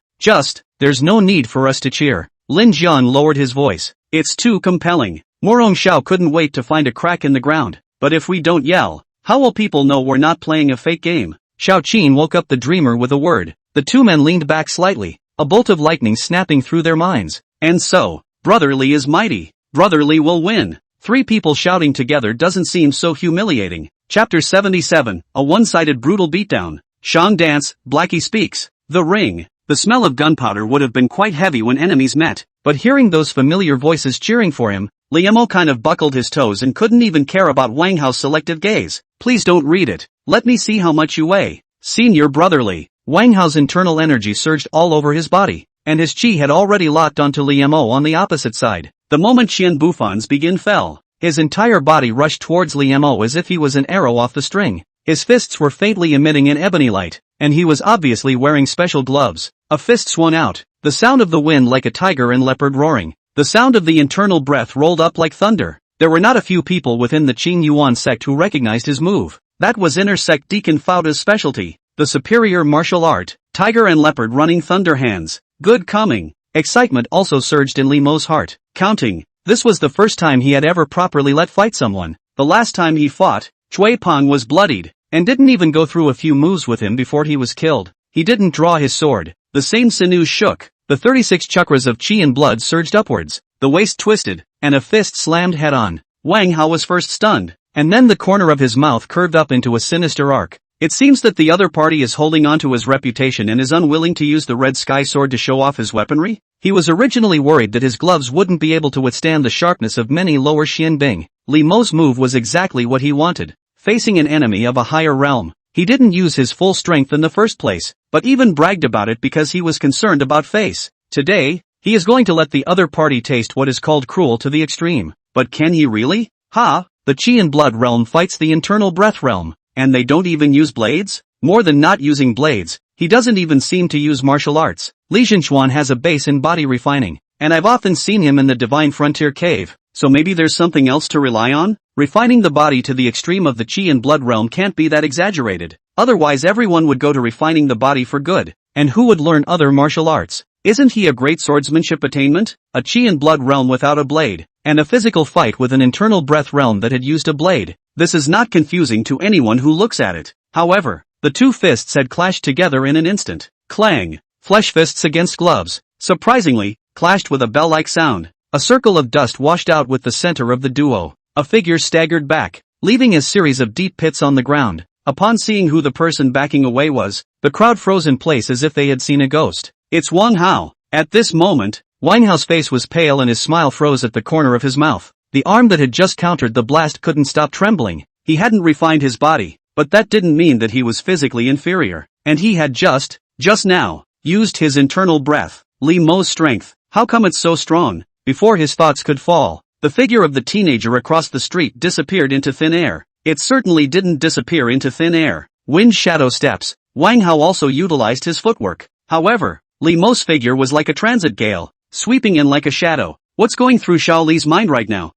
There's no need for us to cheer. Lin Jiang lowered his voice. It's too compelling. Morong Shao couldn't wait to find a crack in the ground. But if we don't yell, how will people know we're not playing a fake game? Shao Qin woke up the dreamer with a word. The 2 men leaned back slightly, a bolt of lightning snapping through their minds. And so, Brotherly is mighty. Brotherly will win. 3 people shouting together doesn't seem so humiliating. Chapter 77, a one-sided brutal beatdown. Shang Dance, Blackie speaks. The ring. The smell of gunpowder would have been quite heavy when enemies met, but hearing those familiar voices cheering for him, Liamo kind of buckled his toes and couldn't even care about Wang Hao's selective gaze. Please don't read it. Let me see how much you weigh. Senior Brotherly. Wang Hao's internal energy surged all over his body, and his chi had already locked onto Liamo on the opposite side. The moment Qian Bufan's begin fell, his entire body rushed towards Liamo as if he was an arrow off the string. His fists were faintly emitting an ebony light, and he was obviously wearing special gloves. A fist swung out, the sound of the wind like a tiger and leopard roaring. The sound of the internal breath rolled up like thunder. There were not a few people within the Qing Yuan sect who recognized his move. That was inner sect Deacon Fauda's specialty, the superior martial art, tiger and leopard running thunder hands. Good coming. Excitement also surged in Li Mo's heart. Counting. This was the first time he had ever properly let fight someone. The last time he fought, Cui Peng was bloodied, and didn't even go through a few moves with him before he was killed. He didn't draw his sword. The same sinews shook. The 36 chakras of chi and blood surged upwards. The waist twisted, and a fist slammed head-on. Wang Hao was first stunned, and then the corner of his mouth curved up into a sinister arc. It seems that the other party is holding on to his reputation and is unwilling to use the red sky sword to show off his weaponry. He was originally worried that his gloves wouldn't be able to withstand the sharpness of many lower Xianbing. Li Mo's move was exactly what he wanted. Facing an enemy of a higher realm, he didn't use his full strength in the first place, but even bragged about it because he was concerned about face. Today, he is going to let the other party taste what is called cruel to the extreme. But can he really? The Qi and Blood realm fights the internal breath realm, and they don't even use blades? More than not using blades, he doesn't even seem to use martial arts. Li Zhenchuan has a base in body refining, and I've often seen him in the Divine Frontier Cave, so maybe there's something else to rely on? Refining the body to the extreme of the Qi and Blood realm can't be that exaggerated, otherwise everyone would go to refining the body for good, and who would learn other martial arts? Isn't he a great swordsmanship attainment? A Qi and Blood realm without a blade, and a physical fight with an internal breath realm that had used a blade. This is not confusing to anyone who looks at it. However, the two fists had clashed together in an instant. Clang! Flesh fists against gloves, surprisingly, clashed with a bell-like sound. A circle of dust washed out with the center of the duo. A figure staggered back, leaving a series of deep pits on the ground. Upon seeing who the person backing away was, the crowd froze in place as if they had seen a ghost. It's Wang Hao. At this moment, Wang Hao's face was pale and his smile froze at the corner of his mouth. The arm that had just countered the blast couldn't stop trembling. He hadn't refined his body, but that didn't mean that he was physically inferior. And he had just now, used his internal breath. Li Mo's strength. How come it's so strong? Before his thoughts could fall, the figure of the teenager across the street disappeared into thin air. It certainly didn't disappear into thin air. Wind shadow steps. Wang Hao also utilized his footwork. However, Li Mo's figure was like a transit gale, sweeping in like a shadow. What's going through Xiao Li's mind right now?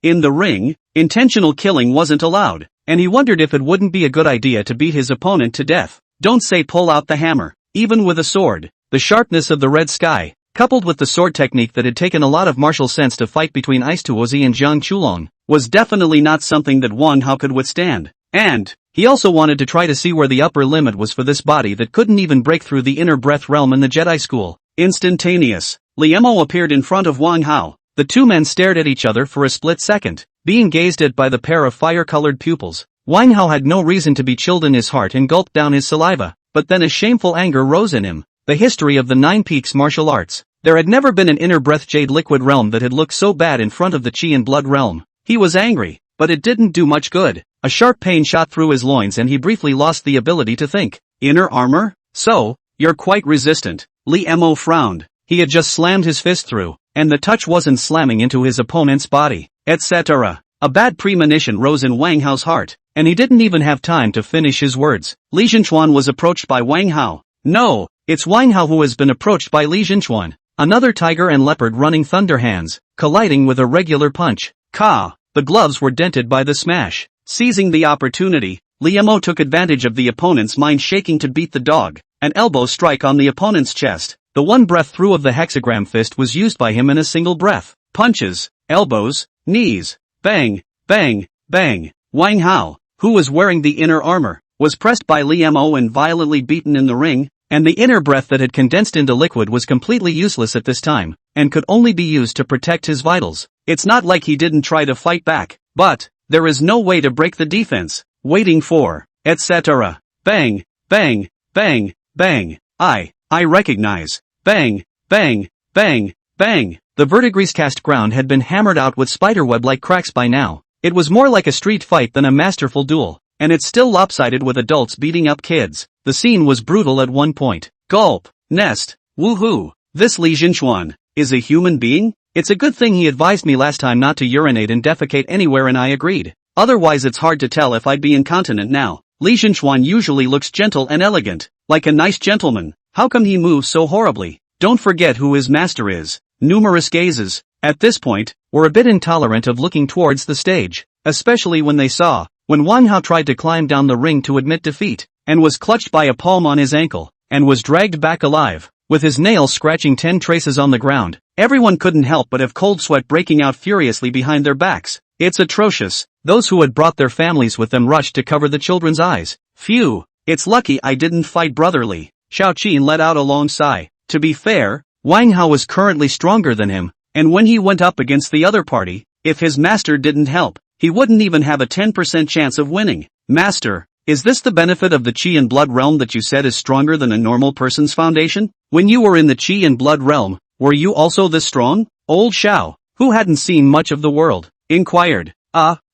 In the ring, intentional killing wasn't allowed, and he wondered if it wouldn't be a good idea to beat his opponent to death. Don't say pull out the hammer, even with a sword. The sharpness of the red sky, coupled with the sword technique that had taken a lot of martial sense to fight between Ice Tuozi and Jiang Chulong, was definitely not something that Wang Hao could withstand. And he also wanted to try to see where the upper limit was for this body that couldn't even break through the inner breath realm in the Jedi school. Instantaneous. Liemo appeared in front of Wang Hao. The two men stared at each other for a split second, being gazed at by the pair of fire-colored pupils. Wang Hao had no reason to be chilled in his heart and gulped down his saliva, but then a shameful anger rose in him. The history of the Nine Peaks martial arts. There had never been an inner breath jade liquid realm that had looked so bad in front of the Qi and Blood realm. He was angry, but it didn't do much good. A sharp pain shot through his loins and he briefly lost the ability to think. Inner armor? So, you're quite resistant. Li Mo frowned. He had just slammed his fist through, and the touch wasn't slamming into his opponent's body, etc. A bad premonition rose in Wang Hao's heart, and he didn't even have time to finish his words. Li Zhenchuan was approached by Wang Hao. No, it's Wang Hao who has been approached by Li Zhenchuan. Another tiger and leopard running thunder hands, colliding with a regular punch. Ka! The gloves were dented by the smash. Seizing the opportunity, Liemo took advantage of the opponent's mind shaking to beat the dog. An elbow strike on the opponent's chest. The one breath through of the hexagram fist was used by him in a single breath. Punches, elbows, knees, bang, bang, bang. Wang Hao, who was wearing the inner armor, was pressed by Liemo and violently beaten in the ring, and the inner breath that had condensed into liquid was completely useless at this time, and could only be used to protect his vitals. It's not like he didn't try to fight back, but there is no way to break the defense. Waiting for, etc. Bang, bang, bang, bang. I recognize. Bang, bang, bang, bang. The verdigris cast ground had been hammered out with spiderweb-like cracks by now. It was more like a street fight than a masterful duel, and it's still lopsided with adults beating up kids. The scene was brutal at one point. Gulp, nest, woohoo. This Li Zhenchuan is a human being? It's a good thing he advised me last time not to urinate and defecate anywhere and I agreed. Otherwise it's hard to tell if I'd be incontinent now. Li Zhenchuan usually looks gentle and elegant, like a nice gentleman. How come he moves so horribly? Don't forget who his master is. Numerous gazes, at this point, were a bit intolerant of looking towards the stage, especially when they saw, when Wang Hao tried to climb down the ring to admit defeat, and was clutched by a palm on his ankle, and was dragged back alive, with his nails scratching 10 traces on the ground. Everyone couldn't help but have cold sweat breaking out furiously behind their backs. It's atrocious. Those who had brought their families with them rushed to cover the children's eyes. Phew, it's lucky I didn't fight brotherly. Xiao Qin let out a long sigh. To be fair, Wang Hao was currently stronger than him, and when he went up against the other party, if his master didn't help, he wouldn't even have a 10% chance of winning. Master, is this the benefit of the Qi and Blood realm that you said is stronger than a normal person's foundation? When you were in the Qi and Blood realm, were you also this strong? Old Xiao, who hadn't seen much of the world, inquired.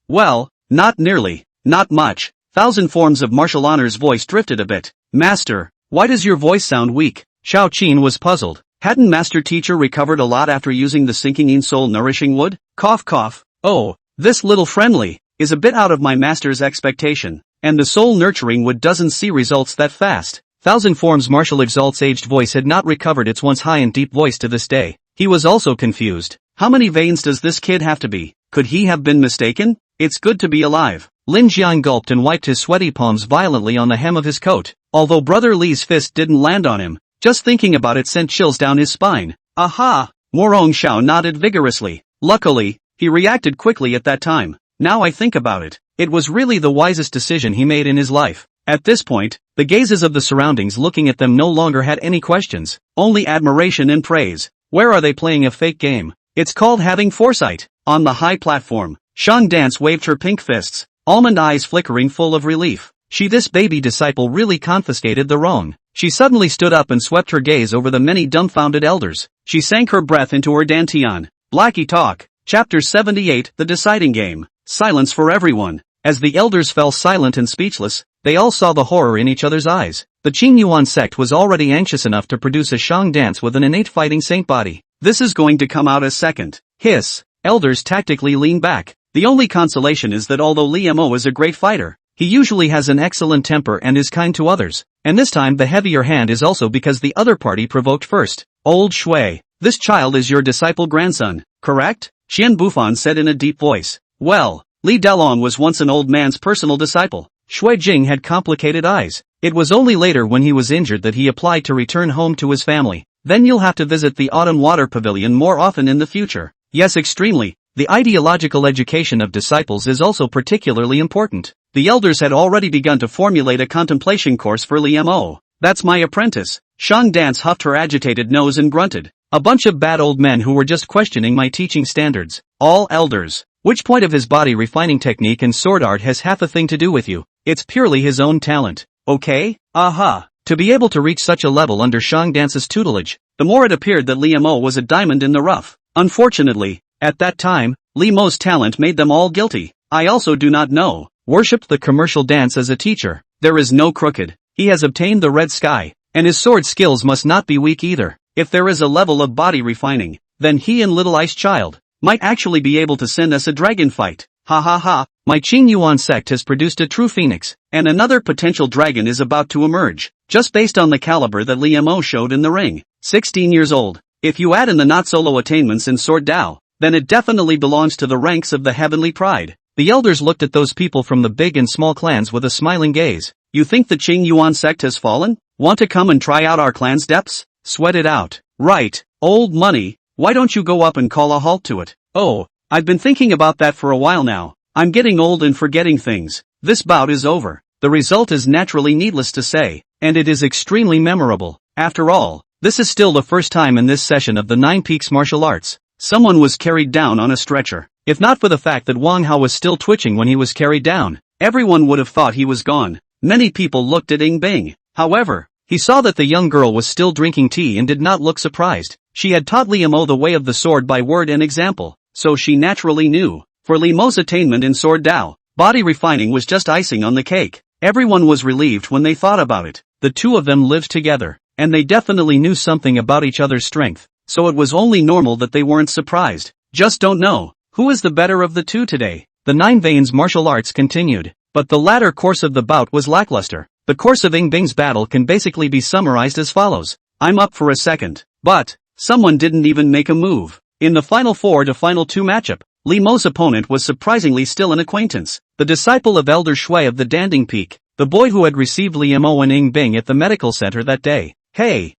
Well, not nearly, not much. Thousand Forms of Martial Honor's voice drifted a bit. Master, why does your voice sound weak? Xiao Qin was puzzled. Hadn't Master Teacher recovered a lot after using the sinking in soul nourishing wood? Cough cough. Oh, this little friendly is a bit out of my master's expectation, and the soul nurturing wood doesn't see results that fast. Thousand Forms Martial Exalt's aged voice had not recovered its once high and deep voice to this day. He was also confused. How many veins does this kid have to be? Could he have been mistaken? It's good to be alive. Lin Jiang gulped and wiped his sweaty palms violently on the hem of his coat. Although Brother Li's fist didn't land on him, just thinking about it sent chills down his spine. Aha! Morong Xiao nodded vigorously. Luckily, he reacted quickly at that time. Now I think about it, it was really the wisest decision he made in his life. At this point, the gazes of the surroundings looking at them no longer had any questions, only admiration and praise. Where are they playing a fake game? It's called having foresight. On the high platform, Shang Dance waved her pink fists, almond eyes flickering full of relief. This baby disciple really confiscated the wrong. She suddenly stood up and swept her gaze over the many dumbfounded elders. She sank her breath into her dantian. Blackie talk. Chapter 78, The Deciding Game. Silence for everyone. As the elders fell silent and speechless, they all saw the horror in each other's eyes. The Qing Yuan sect was already anxious enough to produce a Shang Dance with an innate fighting saint body. This is going to come out as second. Hiss. Elders tactically lean back. The only consolation is that although Li Mo is a great fighter, he usually has an excellent temper and is kind to others. And this time the heavier hand is also because the other party provoked first. Old Shui, this child is your disciple grandson, correct? Xian Bufan said in a deep voice. Well, Li Dalong was once an old man's personal disciple. Shui Jing had complicated eyes. It was only later when he was injured that he applied to return home to his family. Then you'll have to visit the Autumn Water Pavilion more often in the future. Yes, extremely. The ideological education of disciples is also particularly important. The elders had already begun to formulate a contemplation course for Li Mo. That's my apprentice. Shang Dance huffed her agitated nose and grunted. A bunch of bad old men who were just questioning my teaching standards. All elders. Which point of his body refining technique and sword art has half a thing to do with you? It's purely his own talent. Okay? Aha. To be able to reach such a level under Shang Dance's tutelage, the more it appeared that Li Mo was a diamond in the rough. Unfortunately, at that time, Li Mo's talent made them all guilty. I also do not know. Worshipped the commercial dance as a teacher. There is no crooked. He has obtained the red sky, and his sword skills must not be weak either. If there is a level of body refining, then he and Little Ice Child might actually be able to send us a dragon fight. Ha ha ha, my Qing Yuan sect has produced a true phoenix, and another potential dragon is about to emerge, just based on the caliber that Li Mo showed in the ring. 16 years old. If you add in the not solo attainments in Sword Dao, then it definitely belongs to the ranks of the heavenly pride. The elders looked at those people from the big and small clans with a smiling gaze. You think the Qing Yuan sect has fallen? Want to come and try out our clan's depths? Sweat it out. Right, old money, why don't you go up and call a halt to it? Oh, I've been thinking about that for a while now. I'm getting old and forgetting things. This bout is over. The result is naturally needless to say, and it is extremely memorable. After all, this is still the first time in this session of the Nine Peaks martial arts. Someone was carried down on a stretcher. If not for the fact that Wang Hao was still twitching when he was carried down, everyone would have thought he was gone. Many people looked at Ying Bing. However, he saw that the young girl was still drinking tea and did not look surprised. She had taught Li Mo the way of the sword by word and example, so she naturally knew. For Li Mo's attainment in Sword Dao, body refining was just icing on the cake. Everyone was relieved when they thought about it. The two of them lived together, and they definitely knew something about each other's strength, so it was only normal that they weren't surprised. Just don't know. Who is the better of the two today? The Nine Veins martial arts continued, but the latter course of the bout was lackluster. The course of Ying Bing's battle can basically be summarized as follows. I'm up for a second, but someone didn't even make a move. In the Final 4 to Final 2 matchup, Li Mo's opponent was surprisingly still an acquaintance, the disciple of Elder Shui of the Danding Peak, the boy who had received Li Mo and Ying Bing at the medical center that day. Hey,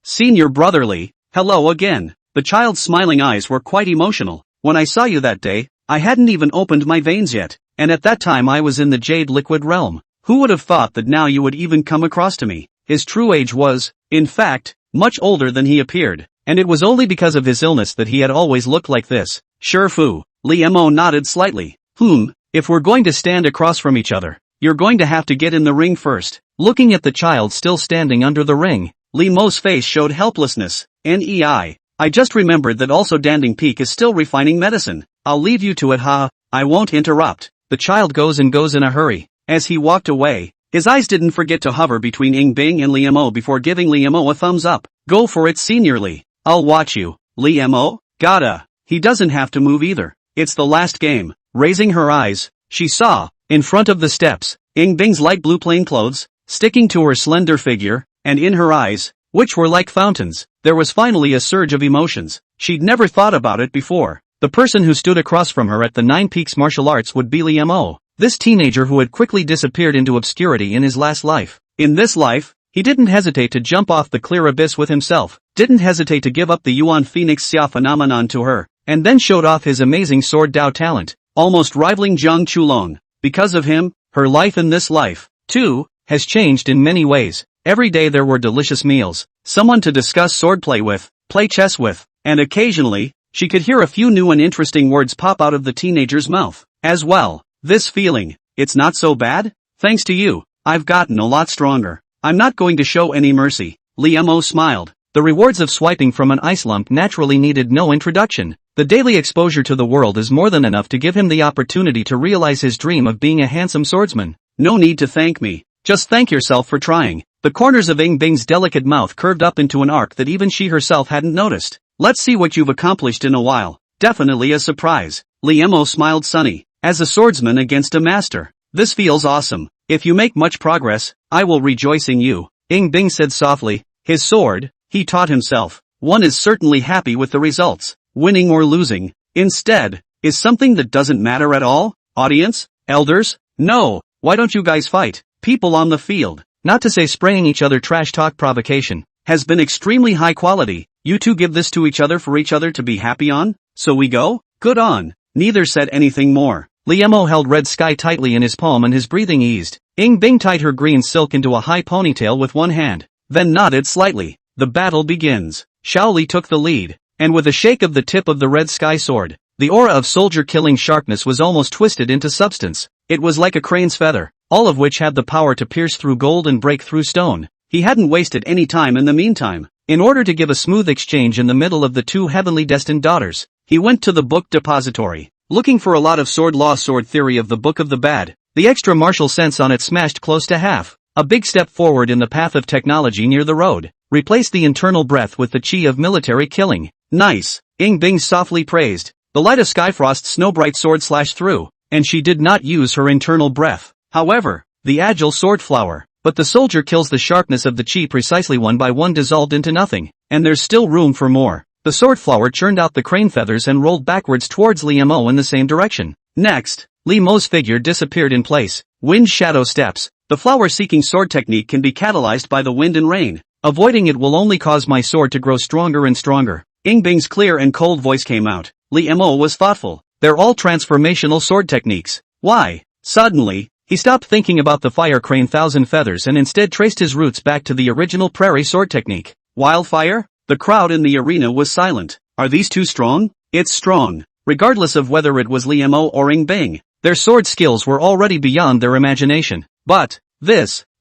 senior brotherly, hello again. The child's smiling eyes were quite emotional. When I saw you that day, I hadn't even opened my veins yet, and at that time I was in the jade liquid realm. Who would have thought that now you would even come across to me? His true age was, in fact, much older than he appeared, and it was only because of his illness that he had always looked like this. Sure fu. Li Mo nodded slightly. If we're going to stand across from each other, you're going to have to get in the ring first. Looking at the child still standing under the ring, Li Mo's face showed helplessness. I just remembered that also Danding Peak is still refining medicine. I'll leave you to it, I won't interrupt. The child goes in a hurry. As he walked away, his eyes didn't forget to hover between Ying Bing and Li Mo before giving Li Mo a thumbs up. Go for it, senior Li. I'll watch you. Li Mo? Gotta. He doesn't have to move either. It's the last game. Raising her eyes, she saw, in front of the steps, Ying Bing's light blue plain clothes, sticking to her slender figure, and in her eyes, which were like fountains, there was finally a surge of emotions. She'd never thought about it before. The person who stood across from her at the Nine Peaks martial arts would be Li Mo, this teenager who had quickly disappeared into obscurity in his last life. In this life, he didn't hesitate to jump off the clear abyss with himself, didn't hesitate to give up the Yuan Phoenix Xia phenomenon to her, and then showed off his amazing sword Dao talent, almost rivaling Zhang Chulong. Because of him, her life in this life, too, has changed in many ways. Every day there were delicious meals, someone to discuss swordplay with, play chess with, and occasionally, she could hear a few new and interesting words pop out of the teenager's mouth. As well, this feeling, it's not so bad? Thanks to you, I've gotten a lot stronger. I'm not going to show any mercy. Li Mo smiled. The rewards of swiping from an ice lump naturally needed no introduction. The daily exposure to the world is more than enough to give him the opportunity to realize his dream of being a handsome swordsman. No need to thank me. Just thank yourself for trying. The corners of Ying Bing's delicate mouth curved up into an arc that even she herself hadn't noticed. Let's see what you've accomplished in a while. Definitely a surprise. Li Mo smiled sunny. As a swordsman against a master. This feels awesome. If you make much progress, I will rejoice in you. Ying Bing said softly. His sword, he taught himself. One is certainly happy with the results. Winning or losing, instead, is something that doesn't matter at all? Audience? Elders? No, why don't you guys fight? People on the field, not to say spraying each other trash talk provocation, has been extremely high quality. You two give this to each other for each other to be happy on? So we go? Good on. Neither said anything more. Li Mo held Red Sky tightly in his palm and his breathing eased. Ying Bing tied her green silk into a high ponytail with one hand, then nodded slightly. The battle begins. Xiao Li took the lead. And with a shake of the tip of the Red Sky sword, the aura of soldier-killing sharpness was almost twisted into substance. It was like a crane's feather, all of which had the power to pierce through gold and break through stone. He hadn't wasted any time in the meantime. In order to give a smooth exchange in the middle of the two heavenly destined daughters, he went to the book depository, looking for a lot of sword law sword theory of the Book of the Bad. The extra martial sense on it smashed close to half. A big step forward in the path of technology near the road. Replaced the internal breath with the chi of military killing. Nice, Ying Bing softly praised. The light of Skyfrost's snow-bright sword slashed through, and she did not use her internal breath. However, the agile sword flower, but the soldier kills the sharpness of the chi precisely one by one dissolved into nothing, and there's still room for more. The sword flower churned out the crane feathers and rolled backwards towards Li Mo in the same direction. Next, Li Mo's figure disappeared in place. Wind shadow steps. The flower-seeking sword technique can be catalyzed by the wind and rain. Avoiding it will only cause my sword to grow stronger and stronger. Ying Bing's clear and cold voice came out. Li Mo was thoughtful. They're all transformational sword techniques. Why? Suddenly, he stopped thinking about the fire crane thousand feathers and instead traced his roots back to the original prairie sword technique. Wildfire? The crowd in the arena was silent. Are these too strong? It's strong. Regardless of whether it was Li Mo or Ying Bing, their sword skills were already beyond their imagination. But,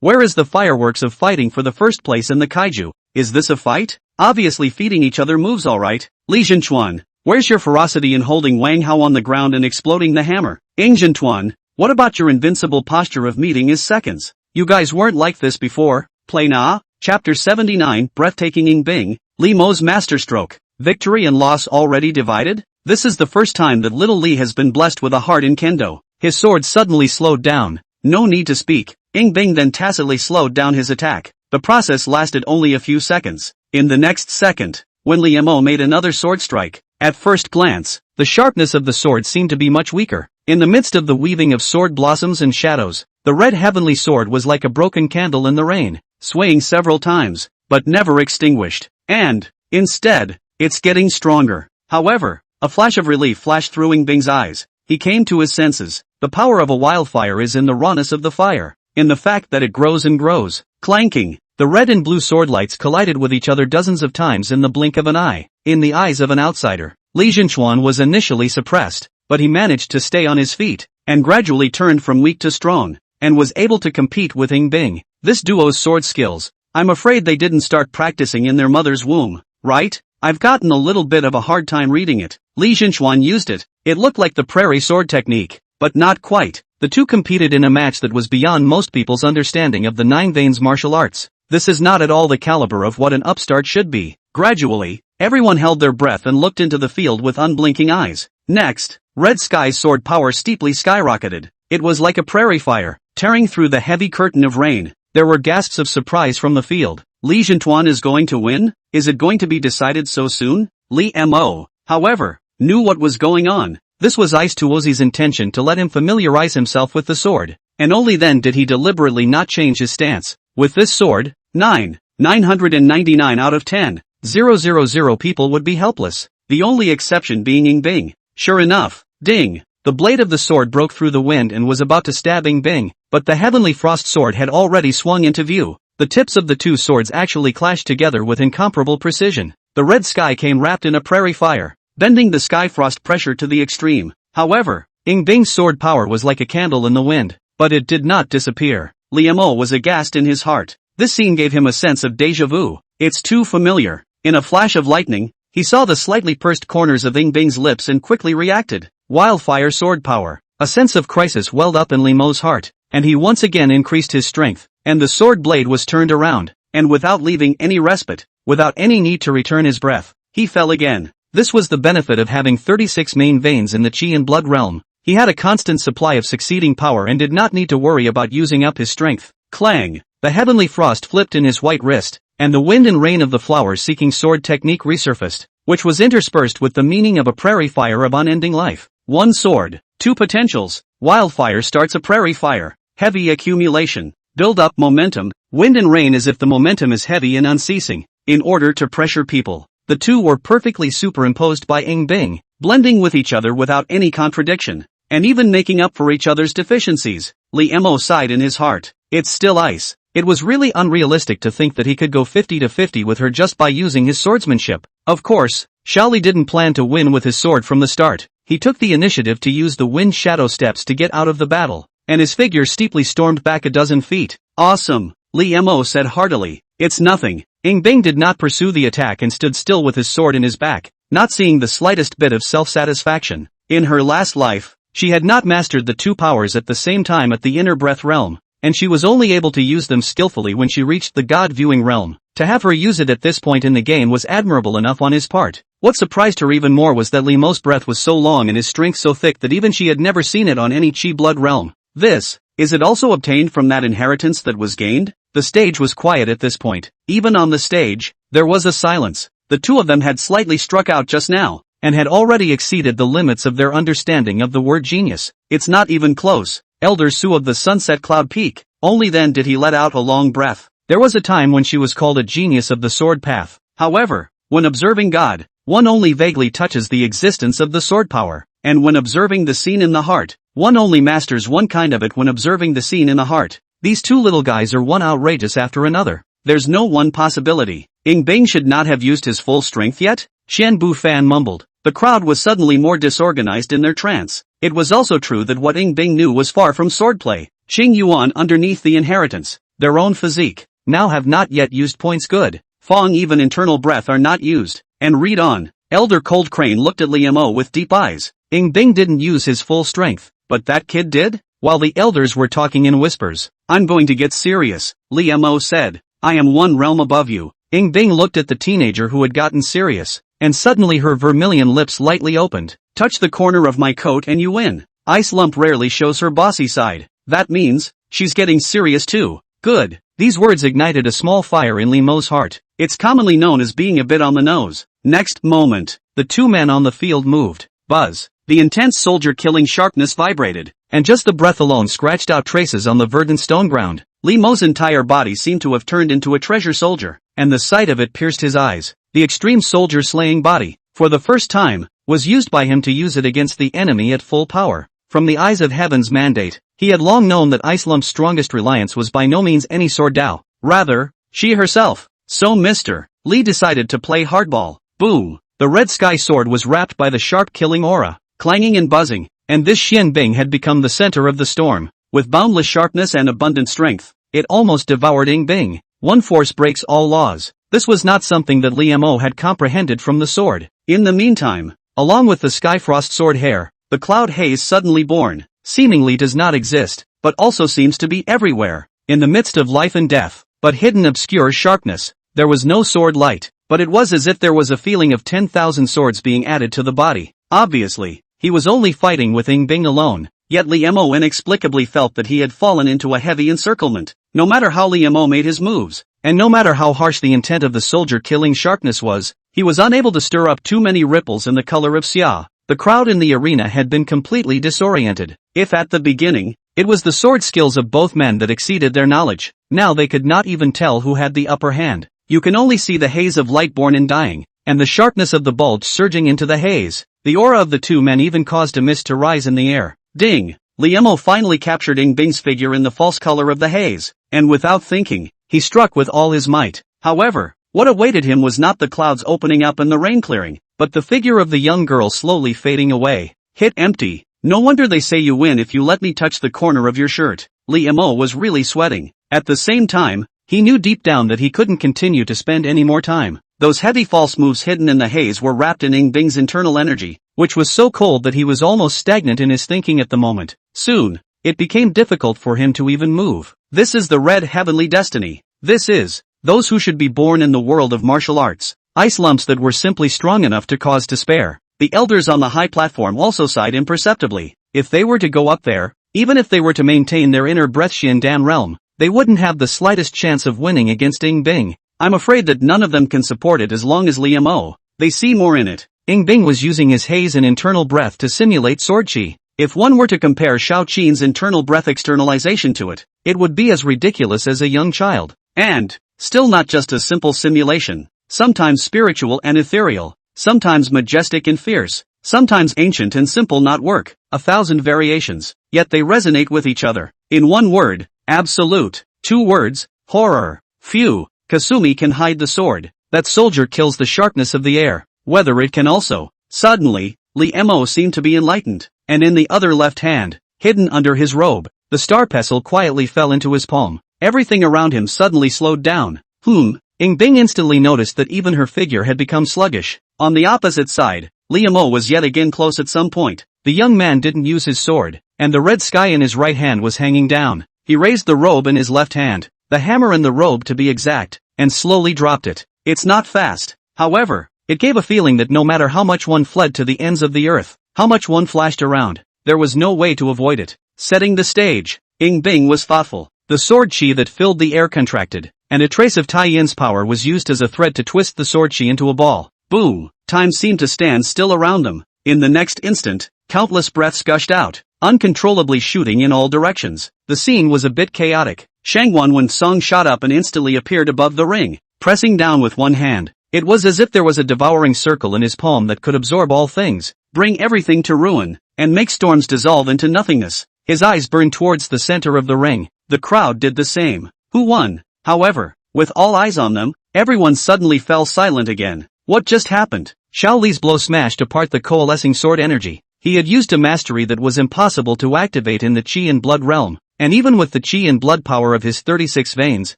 where is the fireworks of fighting for the first place in the kaiju? Is this a fight? Obviously feeding each other moves alright. Li Zhenchuan, where's your ferocity in holding Wang Hao on the ground and exploding the hammer? Ying Zhenchuan, what about your invincible posture of meeting his seconds? You guys weren't like this before. Play na? Chapter 79, Breathtaking Ying Bing, Li Mo's masterstroke. Victory and loss already divided? This is the first time that little Li has been blessed with a heart in kendo. His sword suddenly slowed down. No need to speak. Ying Bing then tacitly slowed down his attack. The process lasted only a few seconds. In the next second, when Li Mo made another sword strike. At first glance, the sharpness of the sword seemed to be much weaker. In the midst of the weaving of sword blossoms and shadows, the red heavenly sword was like a broken candle in the rain, swaying several times, but never extinguished. And, instead, it's getting stronger. However, a flash of relief flashed through Ying Bing's eyes. He came to his senses. The power of a wildfire is in the rawness of the fire, in the fact that it grows and grows. Clanking, the red and blue sword lights collided with each other dozens of times in the blink of an eye. In the eyes of an outsider, Li Zhenchuan was initially suppressed, but he managed to stay on his feet, and gradually turned from weak to strong, and was able to compete with Ying Bing. This duo's sword skills, I'm afraid they didn't start practicing in their mother's womb, right? I've gotten a little bit of a hard time reading it. Li Zhenchuan used it. It looked like the prairie sword technique, but not quite. The two competed in a match that was beyond most people's understanding of the Nine Veins martial arts. This is not at all the caliber of what an upstart should be. Gradually, everyone held their breath and looked into the field with unblinking eyes. Next, Red Sky's sword power steeply skyrocketed. It was like a prairie fire, tearing through the heavy curtain of rain. There were gasps of surprise from the field. Li Zhenchuan is going to win? Is it going to be decided so soon? Li Mo, however, knew what was going on. This was Ice Tuozi's intention to let him familiarize himself with the sword, and only then did he deliberately not change his stance. With this sword, 999 out of 10,000 people would be helpless, the only exception being Ying Bing. Sure enough, ding! The blade of the sword broke through the wind and was about to stab Ying Bing, but the heavenly frost sword had already swung into view. The tips of the two swords actually clashed together with incomparable precision. The red sky came wrapped in a prairie fire, bending the sky frost pressure to the extreme. However, Ying Bing's sword power was like a candle in the wind, but it did not disappear. Li Mo was aghast in his heart. This scene gave him a sense of déjà vu. It's too familiar. In a flash of lightning, he saw the slightly pursed corners of Ying Bing's lips and quickly reacted. Wildfire sword power. A sense of crisis welled up in Li Mo's heart, and he once again increased his strength, and the sword blade was turned around, and without leaving any respite, without any need to return his breath, he fell again. This was the benefit of having 36 main veins in the Qi and Blood realm. He had a constant supply of succeeding power and did not need to worry about using up his strength. Clang! The heavenly frost flipped in his white wrist, and the wind and rain of the flower-seeking sword technique resurfaced, which was interspersed with the meaning of a prairie fire of unending life. One sword, two potentials. Wildfire starts a prairie fire. Heavy accumulation. Build up momentum. Wind and rain as if the momentum is heavy and unceasing. In order to pressure people. The two were perfectly superimposed by Ying Bing, blending with each other without any contradiction, and even making up for each other's deficiencies. Li Mo sighed in his heart. It's still ice. It was really unrealistic to think that he could go 50-50 with her just by using his swordsmanship. Of course, Xiaoli didn't plan to win with his sword from the start. He took the initiative to use the wind shadow steps to get out of the battle, and his figure steeply stormed back a dozen feet. Awesome, Li Mo said heartily. It's nothing. Ying Bing did not pursue the attack and stood still with his sword in his back, not seeing the slightest bit of self-satisfaction. In her last life, she had not mastered the two powers at the same time at the inner breath realm, and she was only able to use them skillfully when she reached the God-viewing realm. To have her use it at this point in the game was admirable enough on his part. What surprised her even more was that Li Mo's breath was so long and his strength so thick that even she had never seen it on any Qi blood realm. Is it also obtained from that inheritance that was gained? The stage was quiet at this point. Even on the stage, there was a silence. The two of them had slightly struck out just now, and had already exceeded the limits of their understanding of the word genius. It's not even close. Elder Su of the Sunset Cloud Peak. Only then did he let out a long breath. There was a time when she was called a genius of the sword path. However, when observing God, one only vaguely touches the existence of the sword power, and when observing the scene in the heart, one only masters one kind of it when observing the scene in the heart. These two little guys are one outrageous after another. There's no one possibility. Ying Bing should not have used his full strength yet? Xian Bufan mumbled. The crowd was suddenly more disorganized in their trance. It was also true that what Ying Bing knew was far from swordplay. Xing Yuan underneath the inheritance, their own physique, now have not yet used points good. Fong even internal breath are not used. And read on. Elder Cold Crane looked at Li Mo with deep eyes. Ying Bing didn't use his full strength, but that kid did? While the elders were talking in whispers. I'm going to get serious, Li Mo said. I am one realm above you. Ying Bing looked at the teenager who had gotten serious, and suddenly her vermilion lips lightly opened. Touch the corner of my coat and you win. Ice Lump rarely shows her bossy side. That means, she's getting serious too. Good. These words ignited a small fire in Li Mo's heart. It's commonly known as being a bit on the nose. Next moment, the two men on the field moved. Buzz. The intense soldier-killing sharpness vibrated, and just the breath alone scratched out traces on the verdant stone ground. Li Mo's entire body seemed to have turned into a treasure soldier, and the sight of it pierced his eyes. The extreme soldier-slaying body, for the first time, was used by him to use it against the enemy at full power. From the eyes of Heaven's mandate, he had long known that Ice Lump's strongest reliance was by no means any sword Dao, rather, she herself. So Mr. Li decided to play hardball. Boom! The red sky sword was wrapped by the sharp killing aura, clanging and buzzing, and this Xian Bing had become the center of the storm. With boundless sharpness and abundant strength, it almost devoured Ying Bing. One force breaks all laws. This was not something that Li Mo had comprehended from the sword. In the meantime, along with the Skyfrost sword hair, the cloud haze suddenly born, seemingly does not exist, but also seems to be everywhere, in the midst of life and death, but hidden obscure sharpness. There was no sword light, but it was as if there was a feeling of 10,000 swords being added to the body. Obviously, he was only fighting with Ying Bing alone, yet Li Mo inexplicably felt that he had fallen into a heavy encirclement. No matter how Li Mo made his moves, and no matter how harsh the intent of the soldier-killing sharpness was, he was unable to stir up too many ripples in the color of Xia. The crowd in the arena had been completely disoriented. If at the beginning, it was the sword skills of both men that exceeded their knowledge, now they could not even tell who had the upper hand. You can only see the haze of light born and dying, and the sharpness of the bulge surging into the haze. The aura of the two men even caused a mist to rise in the air. Ding! Li Mo finally captured Ying Bing's figure in the false color of the haze, and without thinking, he struck with all his might. However, what awaited him was not the clouds opening up and the rain clearing, but the figure of the young girl slowly fading away. Hit empty. No wonder they say you win if you let me touch the corner of your shirt. Li Mo was really sweating. At the same time, he knew deep down that he couldn't continue to spend any more time. Those heavy false moves hidden in the haze were wrapped in Ying Bing's internal energy, which was so cold that he was almost stagnant in his thinking at the moment. Soon, it became difficult for him to even move. This is the red heavenly destiny. This is, those who should be born in the world of martial arts. Ice lumps that were simply strong enough to cause despair. The elders on the high platform also sighed imperceptibly. If they were to go up there, even if they were to maintain their inner breath Xian Dan realm, they wouldn't have the slightest chance of winning against Ying Bing. I'm afraid that none of them can support it as long as Li Mo. They see more in it. Ying Bing was using his haze and internal breath to simulate sword chi. If one were to compare Shao Qin's internal breath externalization to it, it would be as ridiculous as a young child. And, still not just a simple simulation. Sometimes spiritual and ethereal, sometimes majestic and fierce, sometimes ancient and simple not work, 1,000 variations, yet they resonate with each other. In one word, absolute. 2 words, horror. Phew, Kasumi can hide the sword. That soldier kills the sharpness of the air, whether it can also. Suddenly, Li Mo seemed to be enlightened, and in the other left hand, hidden under his robe, the star pestle quietly fell into his palm. Everything around him suddenly slowed down. Ying Bing instantly noticed that even her figure had become sluggish. On the opposite side, Li Mo was yet again close at some point. The young man didn't use his sword, and the red sky in his right hand was hanging down. He raised the robe in his left hand, the hammer in the robe to be exact, and slowly dropped it. It's not fast. However, it gave a feeling that no matter how much one fled to the ends of the earth, how much one flashed around, there was no way to avoid it. Setting the stage, Ying Bing was thoughtful. The sword chi that filled the air contracted, and a trace of Tai Yin's power was used as a thread to twist the sword chi into a ball. Boom! Time seemed to stand still around them. In the next instant, countless breaths gushed out, uncontrollably shooting in all directions. The scene was a bit chaotic. Shangwan Wen Song shot up and instantly appeared above the ring, pressing down with one hand. It was as if there was a devouring circle in his palm that could absorb all things, bring everything to ruin, and make storms dissolve into nothingness. His eyes burned towards the center of the ring. The crowd did the same. Who won? However, with all eyes on them, everyone suddenly fell silent again. What just happened? Shao Li's blow smashed apart the coalescing sword energy. He had used a mastery that was impossible to activate in the Qi and Blood realm, and even with the Qi and Blood power of his 36 veins,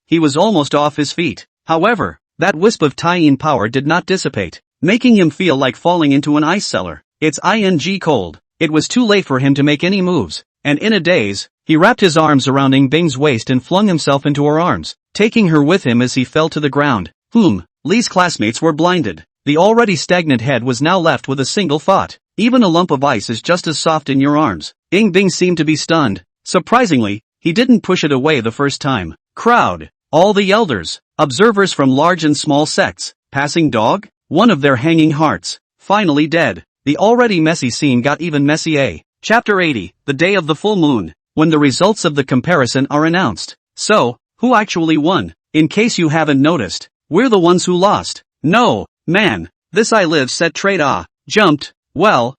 he was almost off his feet. However, that wisp of Tai Yin power did not dissipate, making him feel like falling into an ice cellar. It's cold. It was too late for him to make any moves, and in a daze, he wrapped his arms around Ying Bing's waist and flung himself into her arms, taking her with him as he fell to the ground. Li's classmates were blinded. The already stagnant head was now left with a single thought. Even a lump of ice is just as soft in your arms. Ying Bing seemed to be stunned. Surprisingly, he didn't push it away the first time. Crowd. All the elders. Observers from large and small sects. Passing dog? one of their hanging hearts, finally dead. The already messy scene got even messier. Chapter 80, the day of the full moon, when the results of the comparison are announced. So, who actually won? In case you haven't noticed, we're the ones who lost. No, man, this I live set trade jumped, well,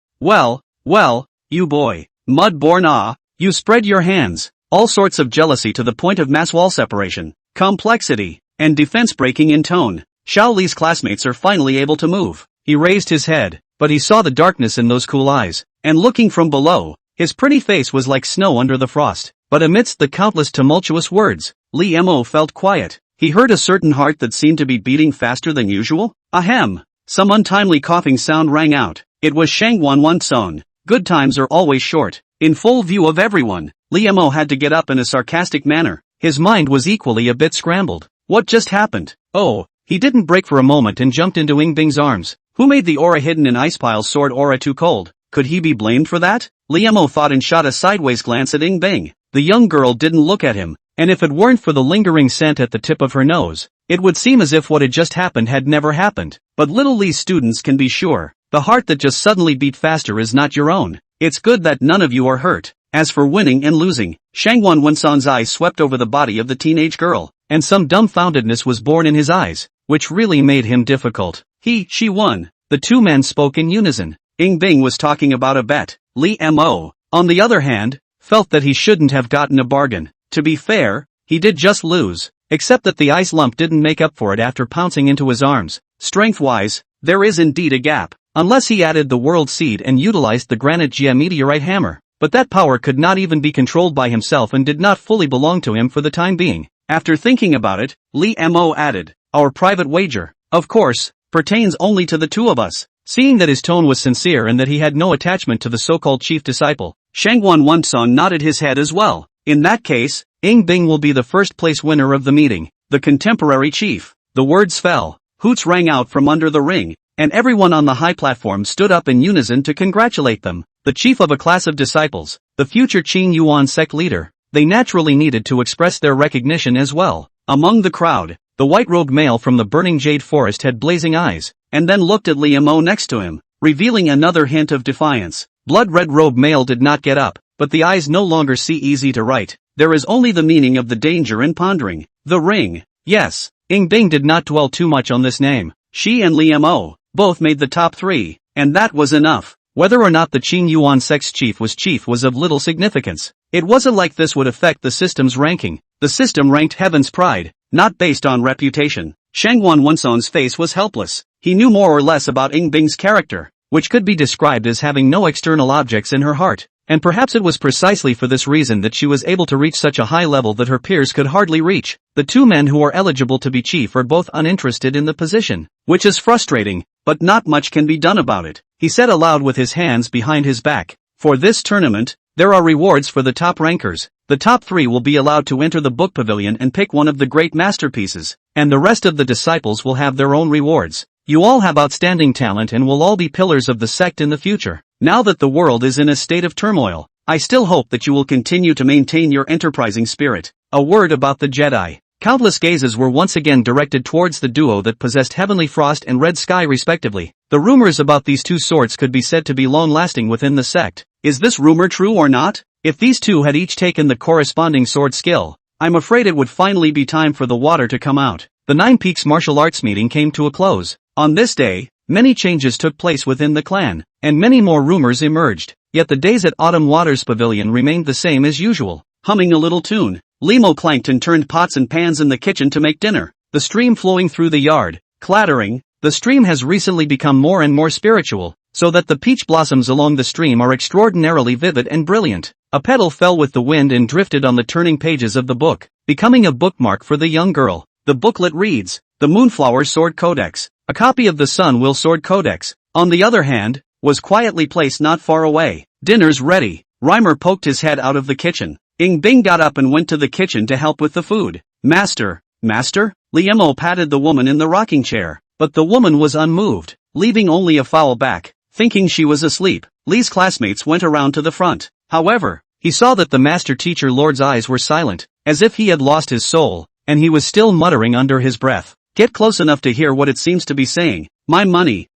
you boy, mud-born you spread your hands, all sorts of jealousy to the point of mass wall separation, complexity, and defense breaking in tone. Xiao Li's classmates are finally able to move. He raised his head, but he saw the darkness in those cool eyes, and looking from below, his pretty face was like snow under the frost. But amidst the countless tumultuous words, Li Mo felt quiet. He heard a certain heart that seemed to be beating faster than usual. Ahem! Some untimely coughing sound rang out. It was Shang Wanwan's own. Good times are always short. In full view of everyone, Li Mo had to get up in a sarcastic manner. His mind was equally a bit scrambled. What just happened? Oh, he didn't break for a moment and jumped into Ying Bing's arms. Who made the aura hidden in Icepile's sword aura too cold? Could he be blamed for that? Li Mo thought and shot a sideways glance at Ying Bing. The young girl didn't look at him, and if it weren't for the lingering scent at the tip of her nose, it would seem as if what had just happened had never happened. But little Li's students can be sure, the heart that just suddenly beat faster is not your own. It's good that none of you are hurt. As for winning and losing, Shang Wanwan's eyes swept over the body of the teenage girl, and some dumbfoundedness was born in his eyes, which really made him difficult. She won. The two men spoke in unison. Ying Bing was talking about a bet. Li Mo, on the other hand, felt that he shouldn't have gotten a bargain. To be fair, he did just lose, except that the ice lump didn't make up for it after pouncing into his arms. Strength-wise, there is indeed a gap, unless he added the world seed and utilized the granite geometeorite hammer. But that power could not even be controlled by himself and did not fully belong to him for the time being. After thinking about it, Li Mo added, our private wager, of course, pertains only to the two of us. Seeing that his tone was sincere and that he had no attachment to the so-called chief disciple, Shang Wanwan nodded his head as well. In that case, Ying Bing will be the first place winner of the meeting, the contemporary chief. The words fell, hoots rang out from under the ring, and everyone on the high platform stood up in unison to congratulate them. The chief of a class of disciples, the future Qing Yuan sect leader. They naturally needed to express their recognition as well. Among the crowd, the white-robed male from the burning jade forest had blazing eyes, and then looked at Li Mo next to him, revealing another hint of defiance. Blood-red robed male did not get up, but the eyes no longer see easy to write. There is only the meaning of the danger in pondering. The ring. Yes, Ying Bing did not dwell too much on this name. She and Li Mo both made the top three, and that was enough. Whether or not the Qing Yuan sect's chief was of little significance. It wasn't like this would affect the system's ranking. The system ranked Heaven's Pride, not based on reputation. Shang Wanwan's face was helpless. He knew more or less about Ying Bing's character, which could be described as having no external objects in her heart. And perhaps it was precisely for this reason that she was able to reach such a high level that her peers could hardly reach. The two men who are eligible to be chief are both uninterested in the position, which is frustrating, but not much can be done about it. He said aloud with his hands behind his back, for this tournament, there are rewards for the top rankers. The top three will be allowed to enter the book pavilion and pick one of the great masterpieces, and the rest of the disciples will have their own rewards. You all have outstanding talent and will all be pillars of the sect in the future. Now that the world is in a state of turmoil, I still hope that you will continue to maintain your enterprising spirit. A word about the Jedi. Countless gazes were once again directed towards the duo that possessed Heavenly Frost and Red Sky respectively. The rumors about these two sorts could be said to be long-lasting within the sect. Is this rumor true or not? If these two had each taken the corresponding sword skill, I'm afraid it would finally be time for the water to come out. The Nine Peaks martial arts meeting came to a close. On this day, many changes took place within the clan, and many more rumors emerged. Yet the days at Autumn Waters Pavilion remained the same as usual. Humming a little tune, Li Mo clanked and turned pots and pans in the kitchen to make dinner. The stream flowing through the yard, clattering. The stream has recently become more and more spiritual, so that the peach blossoms along the stream are extraordinarily vivid and brilliant. A petal fell with the wind and drifted on the turning pages of the book, becoming a bookmark for the young girl. The booklet reads, The Moonflower Sword Codex. A copy of the Sun Will Sword Codex, on the other hand, was quietly placed not far away. Dinner's ready. Reimer poked his head out of the kitchen. Ying Bing got up and went to the kitchen to help with the food. Master? Li Mo patted the woman in the rocking chair, but the woman was unmoved, leaving only a foul back. Thinking she was asleep, Li's classmates went around to the front. However, he saw that the master teacher lord's eyes were silent, as if he had lost his soul, and he was still muttering under his breath. Get close enough to hear what it seems to be saying. My money,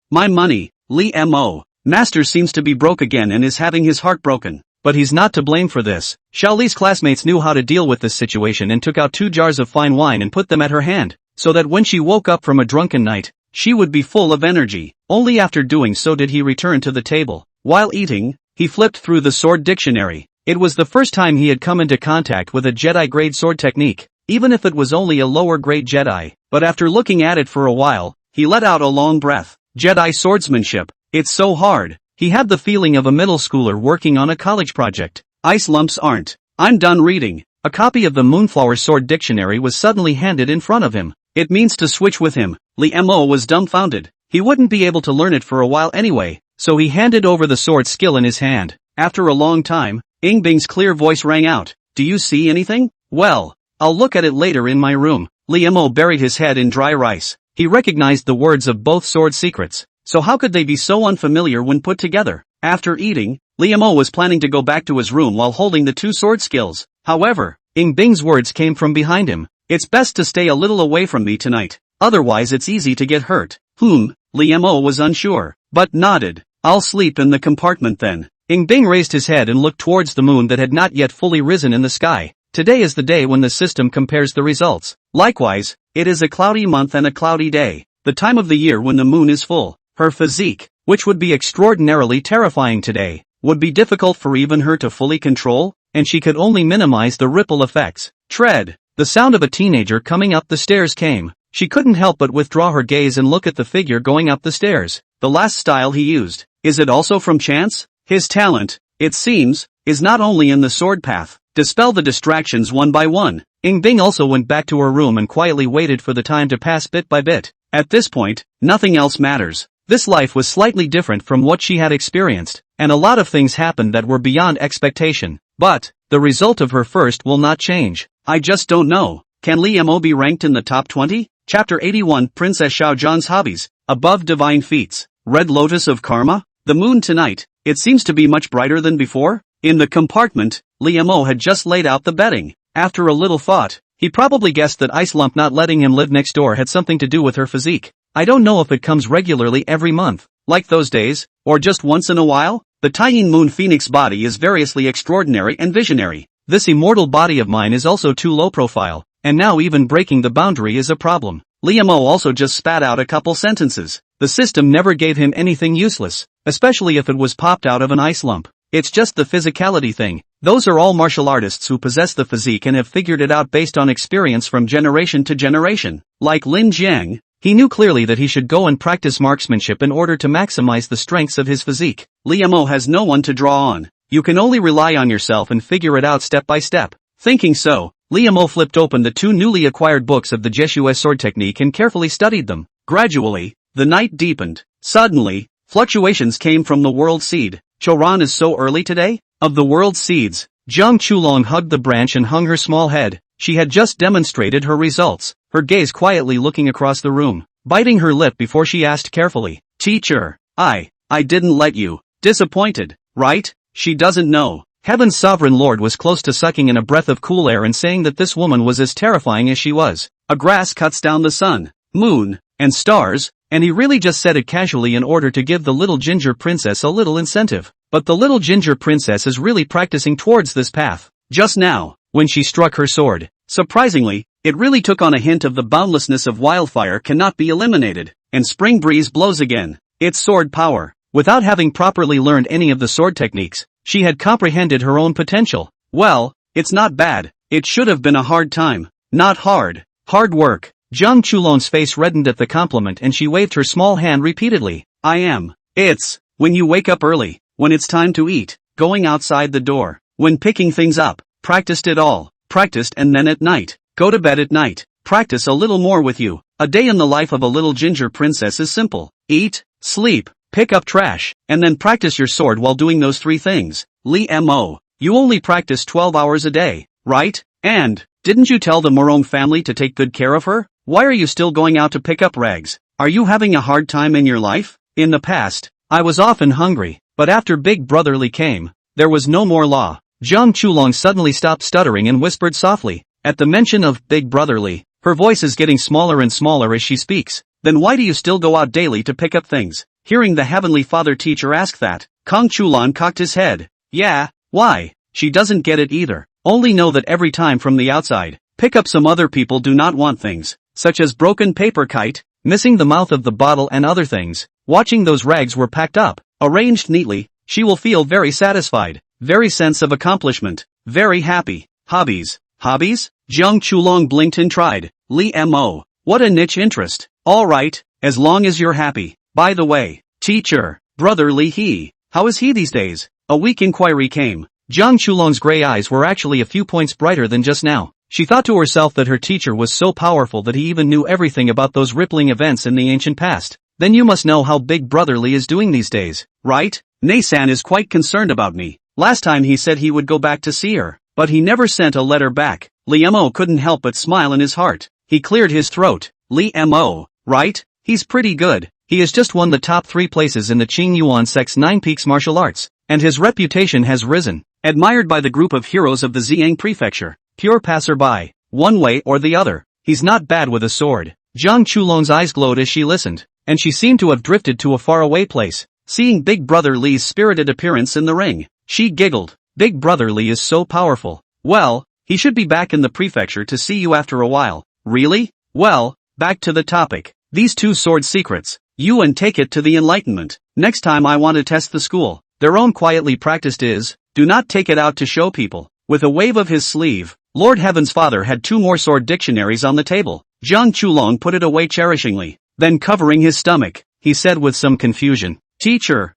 Lee Mo. Master seems to be broke again and is having his heart broken. But he's not to blame for this. Xiao Li's classmates knew how to deal with this situation and took out 2 jars of fine wine and put them at her hand, so that when she woke up from a drunken night, she would be full of energy. Only after doing so did he return to the table. While eating, he flipped through the sword dictionary. It was the first time he had come into contact with a Jedi-grade sword technique, even if it was only a lower-grade Jedi. But after looking at it for a while, he let out a long breath. Jedi swordsmanship. It's so hard. He had the feeling of a middle schooler working on a college project. Ice lumps aren't. I'm done reading. A copy of the Moonflower Sword Dictionary was suddenly handed in front of him. It means to switch with him. Li Mo was dumbfounded. He wouldn't be able to learn it for a while anyway, so he handed over the sword skill in his hand. After a long time, Ing Bing's clear voice rang out. Do you see anything? Well, I'll look at it later in my room. Li Mo buried his head in dry rice. He recognized the words of both sword secrets. So how could they be so unfamiliar when put together? After eating, Li Mo was planning to go back to his room while holding the 2 sword skills. However, Ing Bing's words came from behind him. It's best to stay a little away from me tonight. Otherwise it's easy to get hurt. Li Mo was unsure, but nodded. I'll sleep in the compartment then. Ing Bing raised his head and looked towards the moon that had not yet fully risen in the sky. Today is the day when the system compares the results. Likewise, it is a cloudy month and a cloudy day. The time of the year when the moon is full. Her physique, which would be extraordinarily terrifying today, would be difficult for even her to fully control, and she could only minimize the ripple effects. Tread. The sound of a teenager coming up the stairs came. She couldn't help but withdraw her gaze and look at the figure going up the stairs. The last style he used. Is it also from chance? His talent, it seems, is not only in the sword path. Dispel the distractions one by one. Ing Bing also went back to her room and quietly waited for the time to pass bit by bit. At this point, nothing else matters. This life was slightly different from what she had experienced, and a lot of things happened that were beyond expectation. But, the result of her first will not change. I just don't know. Can Li Mo be ranked in the top 20? Chapter 81 Princess Xiaozhan's Hobbies. Above Divine Feats. Red Lotus of Karma? The moon tonight. It seems to be much brighter than before. In the compartment, Li Mo had just laid out the bedding. After a little thought, he probably guessed that Ice Lump not letting him live next door had something to do with her physique. I don't know if it comes regularly every month, like those days, or just once in a while. The Taiyin Moon Phoenix body is variously extraordinary and visionary. This immortal body of mine is also too low profile, and now even breaking the boundary is a problem. Li Mo also just spat out a couple sentences. The system never gave him anything useless, especially if it was popped out of an ice lump. It's just the physicality thing. Those are all martial artists who possess the physique and have figured it out based on experience from generation to generation. Like Lin Jiang, he knew clearly that he should go and practice marksmanship in order to maximize the strengths of his physique. Li Mo has no one to draw on. You can only rely on yourself and figure it out step by step. Thinking so, Li Mo flipped open the 2 newly acquired books of the Jesue sword technique and carefully studied them. Gradually, the night deepened. Suddenly, fluctuations came from the world seed. Choran is so early today? Of the world seeds, Zhang Chulong hugged the branch and hung her small head. She had just demonstrated her results, her gaze quietly looking across the room, biting her lip before she asked carefully, Teacher, I didn't let you. Disappointed, right? She doesn't know. Heaven's sovereign lord was close to sucking in a breath of cool air and saying that this woman was as terrifying as she was. A grass cuts down the sun, moon, and stars, and he really just said it casually in order to give the little ginger princess a little incentive. But the little ginger princess is really practicing towards this path. Just now, when she struck her sword, surprisingly, it really took on a hint of the boundlessness of wildfire cannot be eliminated, and spring breeze blows again. It's sword power. Without having properly learned any of the sword techniques, she had comprehended her own potential. Well, it's not bad. It should have been a hard time. Not hard. Hard work. Zhang Chulon's face reddened at the compliment and she waved her small hand repeatedly. I am. It's when you wake up early, when it's time to eat, going outside the door, when picking things up, practiced it all, practiced and then at night, go to bed at night, practice a little more with you. A day in the life of a little ginger princess is simple. Eat, sleep, pick up trash, and then practice your sword while doing those 3 things. Li Mo, you only practice 12 hours a day, right? And, didn't you tell the Morong family to take good care of her? Why are you still going out to pick up rags? Are you having a hard time in your life? In the past, I was often hungry, but after Big Brotherly came, there was no more law. Zhang Chulong suddenly stopped stuttering and whispered softly. At the mention of Big Brotherly, her voice is getting smaller and smaller as she speaks. Then why do you still go out daily to pick up things? Hearing the Heavenly Father teacher ask that, Kong Chulan cocked his head. Yeah, why? She doesn't get it either. Only know that every time from the outside, pick up some other people do not want things, such as broken paper kite, missing the mouth of the bottle and other things. Watching those rags were packed up, arranged neatly, she will feel very satisfied, very sense of accomplishment, very happy. Hobbies. Hobbies? Jiang Chulong blinked and tried. Li Mo. What a niche interest. Alright, as long as you're happy. By the way, teacher, brother Li He, how is he these days? A weak inquiry came. Jiang Chulong's gray eyes were actually a few points brighter than just now. She thought to herself that her teacher was so powerful that he even knew everything about those rippling events in the ancient past. Then you must know how Big Brother Li is doing these days, right? Nei-san is quite concerned about me. Last time he said he would go back to see her, but he never sent a letter back. Li Mo couldn't help but smile in his heart. He cleared his throat. Li Mo, right? He's pretty good. He has just won the top 3 places in the Qing Yuan Sect's 9 Peaks martial arts, and his reputation has risen. Admired by the group of heroes of the Ziyang Prefecture. Pure passerby. One way or the other. He's not bad with a sword. Jiang Chulong's eyes glowed as she listened, and she seemed to have drifted to a faraway place. Seeing Big Brother Li's spirited appearance in the ring, she giggled. Big Brother Li is so powerful. Well, he should be back in the prefecture to see you after a while. Really? Well, back to the topic. These 2 sword secrets. You and take it to the Enlightenment. Next time I want to test the school. Their own quietly practiced is, do not take it out to show people. With a wave of his sleeve, Lord Heaven's Father had 2 more sword dictionaries on the table. Jiang Chulong put it away cherishingly. Then covering his stomach, he said with some confusion. Teacher,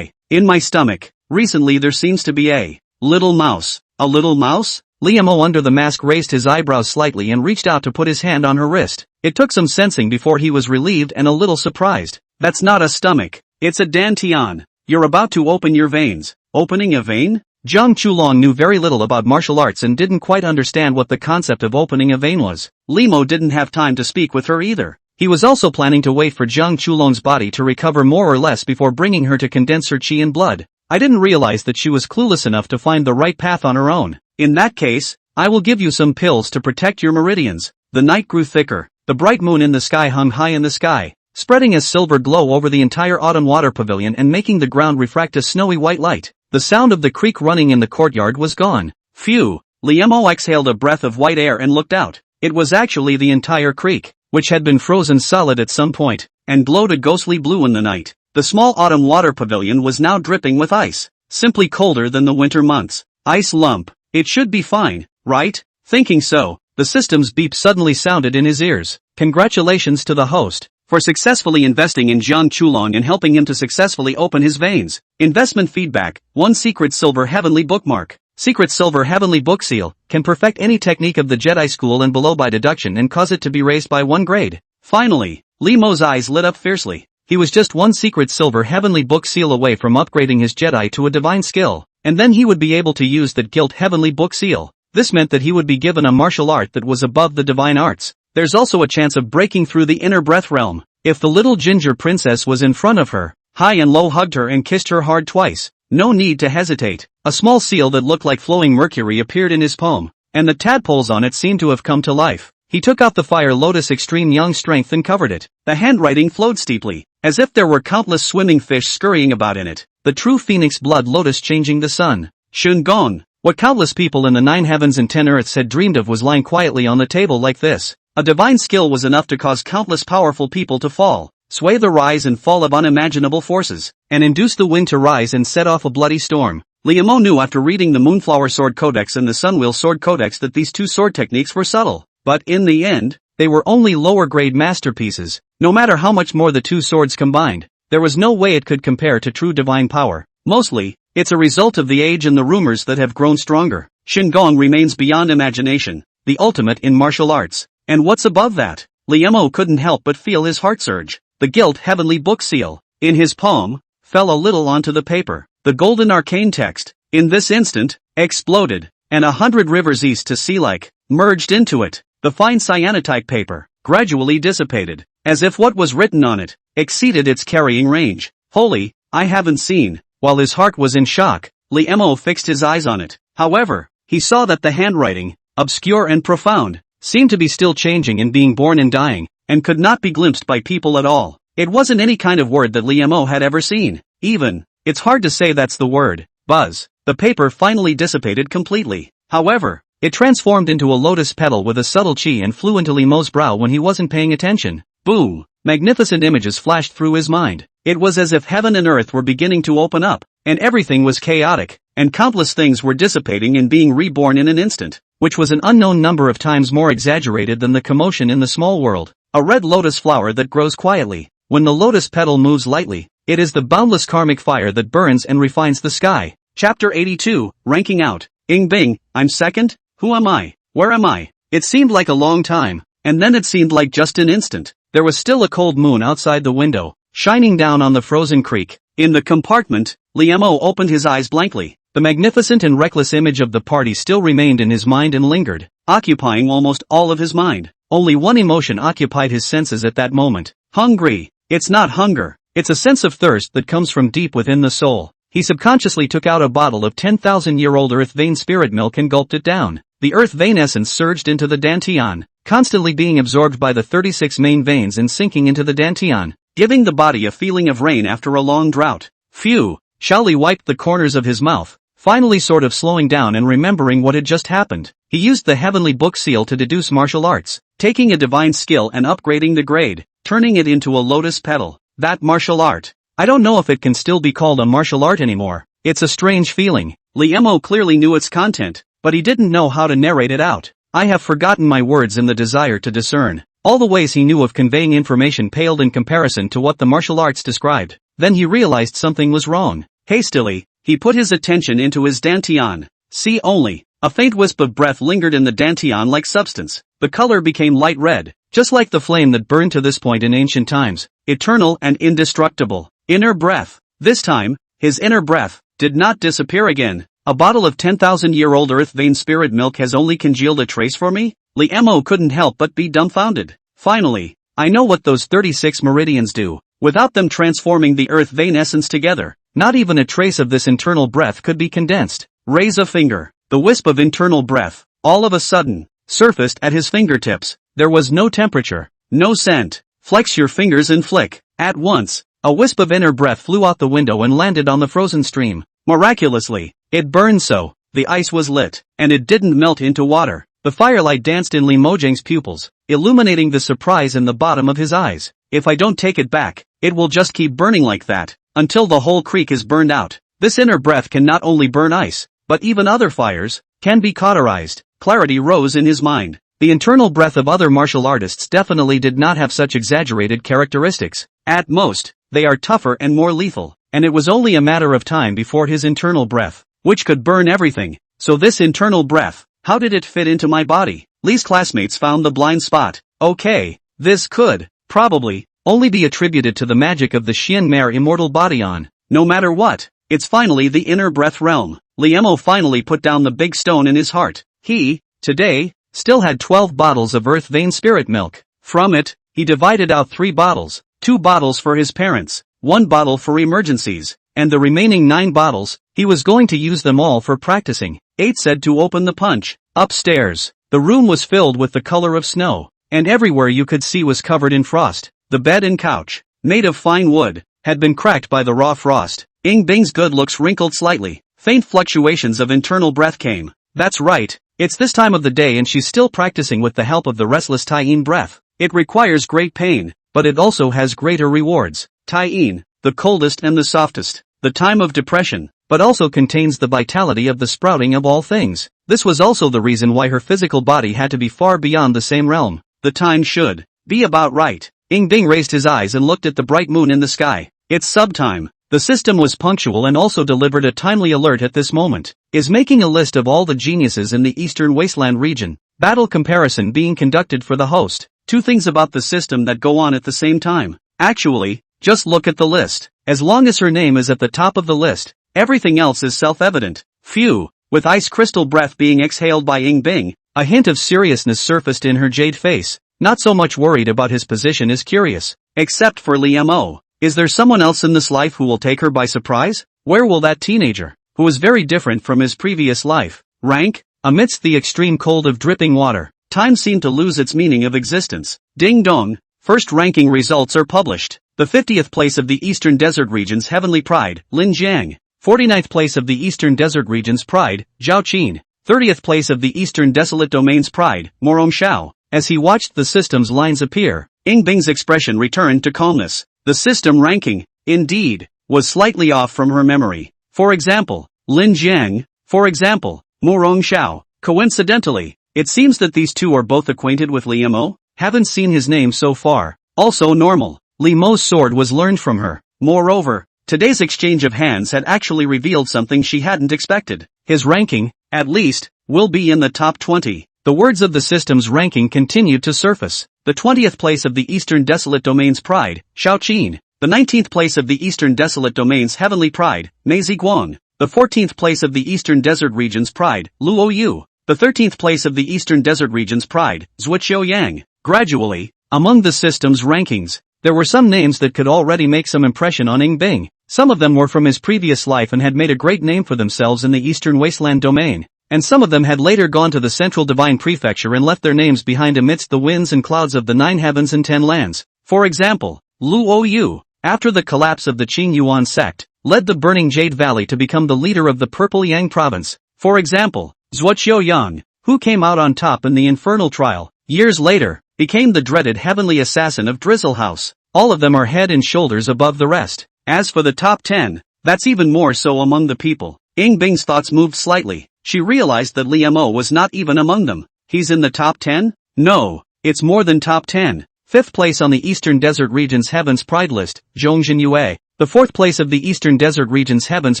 in my stomach, recently there seems to be a little mouse. A little mouse? Li Mo under the mask raised his eyebrows slightly and reached out to put his hand on her wrist. It took some sensing before he was relieved and a little surprised. That's not a stomach. It's a dantian. You're about to open your veins. Opening a vein? Jiang Chulong knew very little about martial arts and didn't quite understand what the concept of opening a vein was. Li Mo didn't have time to speak with her either. He was also planning to wait for Jiang Chulong's body to recover more or less before bringing her to condense her qi and blood. I didn't realize that she was clueless enough to find the right path on her own. In that case, I will give you some pills to protect your meridians. The night grew thicker. The bright moon in the sky hung high in the sky, spreading a silver glow over the entire autumn water pavilion and making the ground refract a snowy white light. The sound of the creek running in the courtyard was gone. Phew! Li Mo exhaled a breath of white air and looked out. It was actually the entire creek, which had been frozen solid at some point, and glowed a ghostly blue in the night. The small autumn water pavilion was now dripping with ice, simply colder than the winter months. Ice lump. It should be fine, right? Thinking so, the system's beep suddenly sounded in his ears. Congratulations to the host for successfully investing in Jiang Chulong and helping him to successfully open his veins. Investment feedback. 1 Secret Silver Heavenly Bookmark. Secret Silver Heavenly Book Seal can perfect any technique of the Jedi School and below by deduction and cause it to be raised by 1 grade. Finally, Li Mo's eyes lit up fiercely. He was just 1 Secret Silver Heavenly Book Seal away from upgrading his Jedi to a divine skill, and then he would be able to use that gilt Heavenly Book Seal. This meant that he would be given a martial art that was above the divine arts. There's also a chance of breaking through the inner breath realm. If the little ginger princess was in front of her, High and Low hugged her and kissed her hard twice. No need to hesitate. A small seal that looked like flowing mercury appeared in his palm, and the tadpoles on it seemed to have come to life. He took out the Fire Lotus Extreme Young Strength and covered it. The handwriting flowed steeply, as if there were countless swimming fish scurrying about in it. The true Phoenix Blood Lotus Changing the Sun. Shun Gong. What countless people in the 9 heavens and 10 earths had dreamed of was lying quietly on the table like this. A divine skill was enough to cause countless powerful people to fall, sway the rise and fall of unimaginable forces, and induce the wind to rise and set off a bloody storm. Li Mo knew after reading the Moonflower Sword Codex and the Sunwheel Sword Codex that these 2 sword techniques were subtle, but in the end, they were only lower-grade masterpieces. No matter how much more the 2 swords combined, there was no way it could compare to true divine power. Mostly, it's a result of the age and the rumors that have grown stronger. Shin Gong remains beyond imagination, the ultimate in martial arts. And what's above that? Li Mo couldn't help but feel his heart surge. The gilt Heavenly Book Seal, in his palm, fell a little onto the paper. The golden arcane text, in this instant, exploded, and 100 rivers east to sea like, merged into it. The fine cyanotite paper, gradually dissipated, as if what was written on it, exceeded its carrying range. Holy, I haven't seen. While his heart was in shock, Li Mo fixed his eyes on it. However, he saw that the handwriting, obscure and profound, seemed to be still changing and being born and dying. and could not be glimpsed by people at all. It wasn't any kind of word that Liemo had ever seen. Even, it's hard to say that's the word, buzz. The paper finally dissipated completely. However, it transformed into a lotus petal with a subtle chi and flew into Liemo's brow when he wasn't paying attention. Boom! Magnificent images flashed through his mind. It was as if heaven and earth were beginning to open up, and everything was chaotic, and countless things were dissipating and being reborn in an instant, which was an unknown number of times more exaggerated than the commotion in the small world. A red lotus flower that grows quietly. When the lotus petal moves lightly, it is the boundless karmic fire that burns and refines the sky. Chapter 82, Ranking Out. Ing Bing, I'm second? Who am I? Where am I? It seemed like a long time, and then it seemed like just an instant. There was still a cold moon outside the window, shining down on the frozen creek. In the compartment, Liemo opened his eyes blankly. The magnificent and reckless image of the party still remained in his mind and lingered, occupying almost all of his mind. Only one emotion occupied his senses at that moment. Hungry. It's not hunger. It's a sense of thirst that comes from deep within the soul. He subconsciously took out a bottle of 10,000-year-old earth vein spirit milk and gulped it down. The earth vein essence surged into the dantian, constantly being absorbed by the 36 main veins and sinking into the dantian, giving the body a feeling of rain after a long drought. Phew! Shaoli wiped the corners of his mouth, finally sort of slowing down and remembering what had just happened. He used the heavenly book seal to deduce martial arts, taking a divine skill and upgrading the grade, turning it into a lotus petal. That martial art. I don't know if it can still be called a martial art anymore. It's a strange feeling. Liemo clearly knew its content, but he didn't know how to narrate it out. I have forgotten my words in the desire to discern. All the ways he knew of conveying information paled in comparison to what the martial arts described. Then he realized something was wrong. Hastily, he put his attention into his dantian. See only. A faint wisp of breath lingered in the dantian-like substance. The color became light red, just like the flame that burned to this point in ancient times, eternal and indestructible. Inner breath. This time, his inner breath did not disappear again. A bottle of 10,000-year-old earth vein spirit milk has only congealed a trace for me? Liemo couldn't help but be dumbfounded. Finally, I know what those 36 meridians do. Without them transforming the earth vein essence together, not even a trace of this internal breath could be condensed. Raise a finger. The wisp of internal breath, all of a sudden, surfaced at his fingertips. There was no temperature, no scent. Flex your fingers and flick. At once, a wisp of inner breath flew out the window and landed on the frozen stream. Miraculously, it burned so, the ice was lit, and it didn't melt into water. The firelight danced in Li Mojang's pupils, illuminating the surprise in the bottom of his eyes. If I don't take it back, it will just keep burning like that, until the whole creek is burned out. This inner breath can not only burn ice, but even other fires, can be cauterized. Clarity rose in his mind. The internal breath of other martial artists definitely did not have such exaggerated characteristics. At most, they are tougher and more lethal, and it was only a matter of time before his internal breath, which could burn everything. So this internal breath, how did it fit into my body? Li's classmates found the blind spot. Okay, this could, probably, only be attributed to the magic of the Xian Mare immortal body on. No matter what, it's finally the inner breath realm. Liemo finally put down the big stone in his heart. He, today, still had 12 bottles of earth vein spirit milk. From it, he divided out 3 bottles, 2 bottles for his parents, 1 bottle for emergencies, and the remaining 9 bottles, he was going to use them all for practicing. 8 said to open the punch. Upstairs, the room was filled with the color of snow, and everywhere you could see was covered in frost. The bed and couch, made of fine wood, had been cracked by the raw frost. Ing Bing's good looks wrinkled slightly. Faint fluctuations of internal breath came. That's right, it's this time of the day and she's still practicing with the help of the restless Taiyin breath. It requires great pain, but it also has greater rewards. Taiyin, the coldest and the softest, the time of depression, but also contains the vitality of the sprouting of all things. This was also the reason why her physical body had to be far beyond the same realm. The time should be about right. Ing Bing raised his eyes and looked at the bright moon in the sky. It's subtime. The system was punctual and also delivered a timely alert at this moment. Is making a list of all the geniuses in the Eastern Wasteland region. Battle comparison being conducted for the host. 2 things about the system that go on at the same time. Actually, just look at the list. As long as her name is at the top of the list, everything else is self-evident. Phew. With ice crystal breath being exhaled by Ing Bing, a hint of seriousness surfaced in her jade face. Not so much worried about his position as curious. Except for Liemo. Is there someone else in this life who will take her by surprise? Where will that teenager, who was very different from his previous life, rank? Amidst the extreme cold of dripping water, time seemed to lose its meaning of existence. Ding dong, First ranking results are published. The 50th place of the Eastern Desert Region's Heavenly Pride, Lin Jiang. 49th place of the Eastern Desert Region's Pride, Zhao Qin. 30th place of the Eastern Desolate Domain's Pride, Morong Shao. As he watched the system's lines appear, Ying Bing's expression returned to calmness. The system ranking, indeed, was slightly off from her memory. For example, Lin Jiang. For example, Morong Shao. Coincidentally, it seems that these two are both acquainted with Li Mo. Haven't seen his name so far. Also normal. Li Mo's sword was learned from her. Moreover, today's exchange of hands had actually revealed something she hadn't expected. His ranking, at least, will be in the top 20. The words of the system's ranking continued to surface. The 20th place of the Eastern Desolate Domain's Pride, Shao Qin. The 19th place of the Eastern Desolate Domain's Heavenly Pride, Mei Ziguang. The 14th place of the Eastern Desert Region's Pride, Luo Yu. The 13th place of the Eastern Desert Region's Pride, Zhuqiu Yang. Gradually, among the system's rankings, there were some names that could already make some impression on Ying Bing. Some of them were from his previous life and had made a great name for themselves in the Eastern Wasteland domain, and some of them had later gone to the Central Divine Prefecture and left their names behind amidst the winds and clouds of the 9 heavens and 10 lands. For example, Luo Yu, after the collapse of the Qing Yuan sect, led the Burning Jade Valley to become the leader of the Purple Yang province. For example, Zhuqiu Yang, who came out on top in the Infernal Trial, years later, became the dreaded heavenly assassin of Drizzle House. All of them are head and shoulders above the rest. As for the top 10, that's even more so among the people. Ying Bing's thoughts moved slightly. She realized that Li Mo was not even among them. He's in the top 10? No, it's more than top 10. 5th place on the Eastern Desert Region's Heaven's Pride list, Zhongjin Yue. The 4th place of the Eastern Desert Region's Heaven's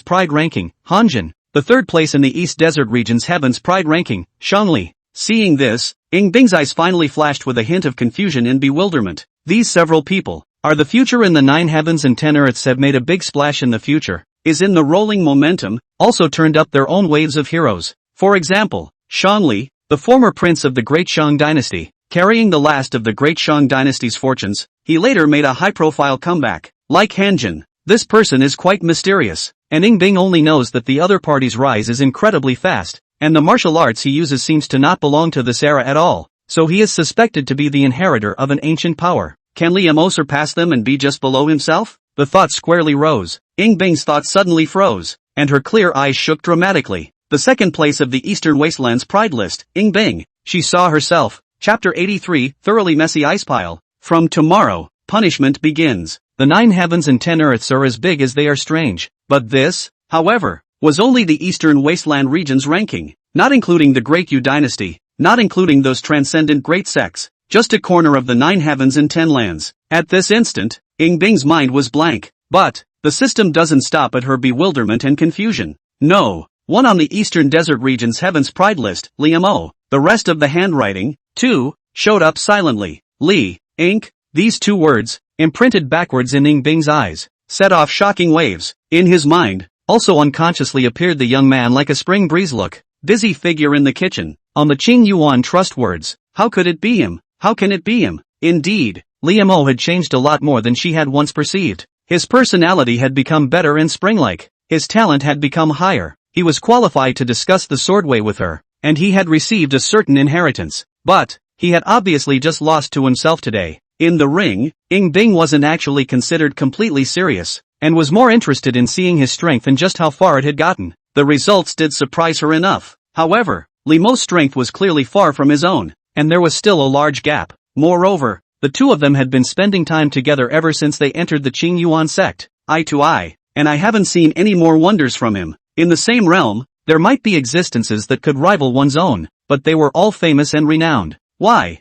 Pride ranking, Hanjin. The 3rd place in the East Desert Region's Heaven's Pride ranking, Shangli. Seeing this, Ying Bing's eyes finally flashed with a hint of confusion and bewilderment. These several people are the future in the 9 heavens and 10 earths have made a big splash in the future, is in the rolling momentum, also turned up their own waves of heroes. For example, Shangli, the former prince of the Great Shang dynasty, carrying the last of the Great Shang dynasty's fortunes, he later made a high-profile comeback. Like Hanjin, this person is quite mysterious, and Ying Bing only knows that the other party's rise is incredibly fast, and the martial arts he uses seems to not belong to this era at all, so he is suspected to be the inheritor of an ancient power. Can Li Mo surpass them and be just below himself? The thought squarely rose. Ying Bing's thought suddenly froze, and her clear eyes shook dramatically. The 2nd place of the Eastern Wasteland's Pride list, Ying Bing. She saw herself. Chapter 83, Thoroughly Messy Ice Pile. From tomorrow, punishment begins. The 9 heavens and 10 earths are as big as they are strange. But this, however, was only the Eastern Wasteland region's ranking, not including the Great Yu dynasty, not including those transcendent great sects, just a corner of the 9 heavens and 10 lands. At this instant, Ying Bing's mind was blank. But the system doesn't stop at her bewilderment and confusion. No, one on the Eastern Desert Region's Heaven's Pride list, Li Mo. The rest of the handwriting, too, showed up silently. Li, ink, these 2 words, imprinted backwards in Ying Bing's eyes, set off shocking waves. In his mind, also unconsciously appeared the young man like a spring breeze look, busy figure in the kitchen, on the Qing Yuan trust words. How could it be him? How can it be him? Indeed, Li Mo had changed a lot more than she had once perceived. His personality had become better and spring-like. His talent had become higher. He was qualified to discuss the swordway with her, and he had received a certain inheritance. But he had obviously just lost to himself today. In the ring, Ying Bing wasn't actually considered completely serious, and was more interested in seeing his strength and just how far it had gotten. The results did surprise her enough. However, Li Mo's strength was clearly far from his own, and there was still a large gap. Moreover, the two of them had been spending time together ever since they entered the Qing Yuan sect, eye to eye, and I haven't seen any more wonders from him. In the same realm, there might be existences that could rival one's own, but they were all famous and renowned. Why?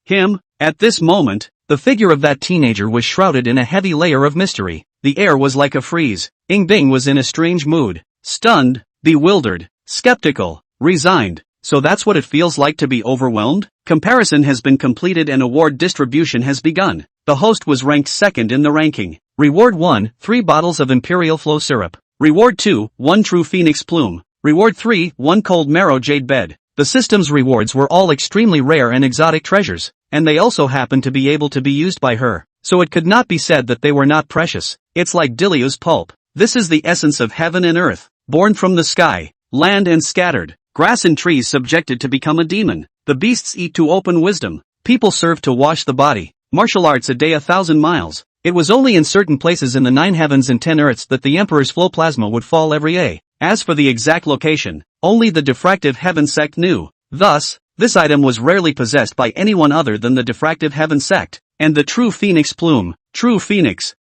Him? At this moment, the figure of that teenager was shrouded in a heavy layer of mystery. The air was like a freeze. Ying Bing was in a strange mood. Stunned, bewildered, skeptical, resigned. So that's what it feels like to be overwhelmed? Comparison has been completed and award distribution has begun. The host was ranked 2nd in the ranking. Reward 1, 3 bottles of Imperial Flow Syrup. Reward 2, 1 True Phoenix Plume. Reward 3, 1 Cold Marrow Jade Bed. The system's rewards were all extremely rare and exotic treasures, and they also happened to be able to be used by her, so it could not be said that they were not precious. It's like Diliu's pulp. This is the essence of heaven and earth, born from the sky, land and scattered. Grass and trees subjected to become a demon. The beasts eat to open wisdom. People serve to wash the body. martial arts a day 1,000 miles. It was only in certain places in the 9 heavens and 10 earths that the Emperor's flow plasma would fall every day. As for the exact location, only the diffractive heaven sect knew. Thus, this item was rarely possessed by anyone other than the diffractive heaven sect, and the true phoenix plume, true phoenix,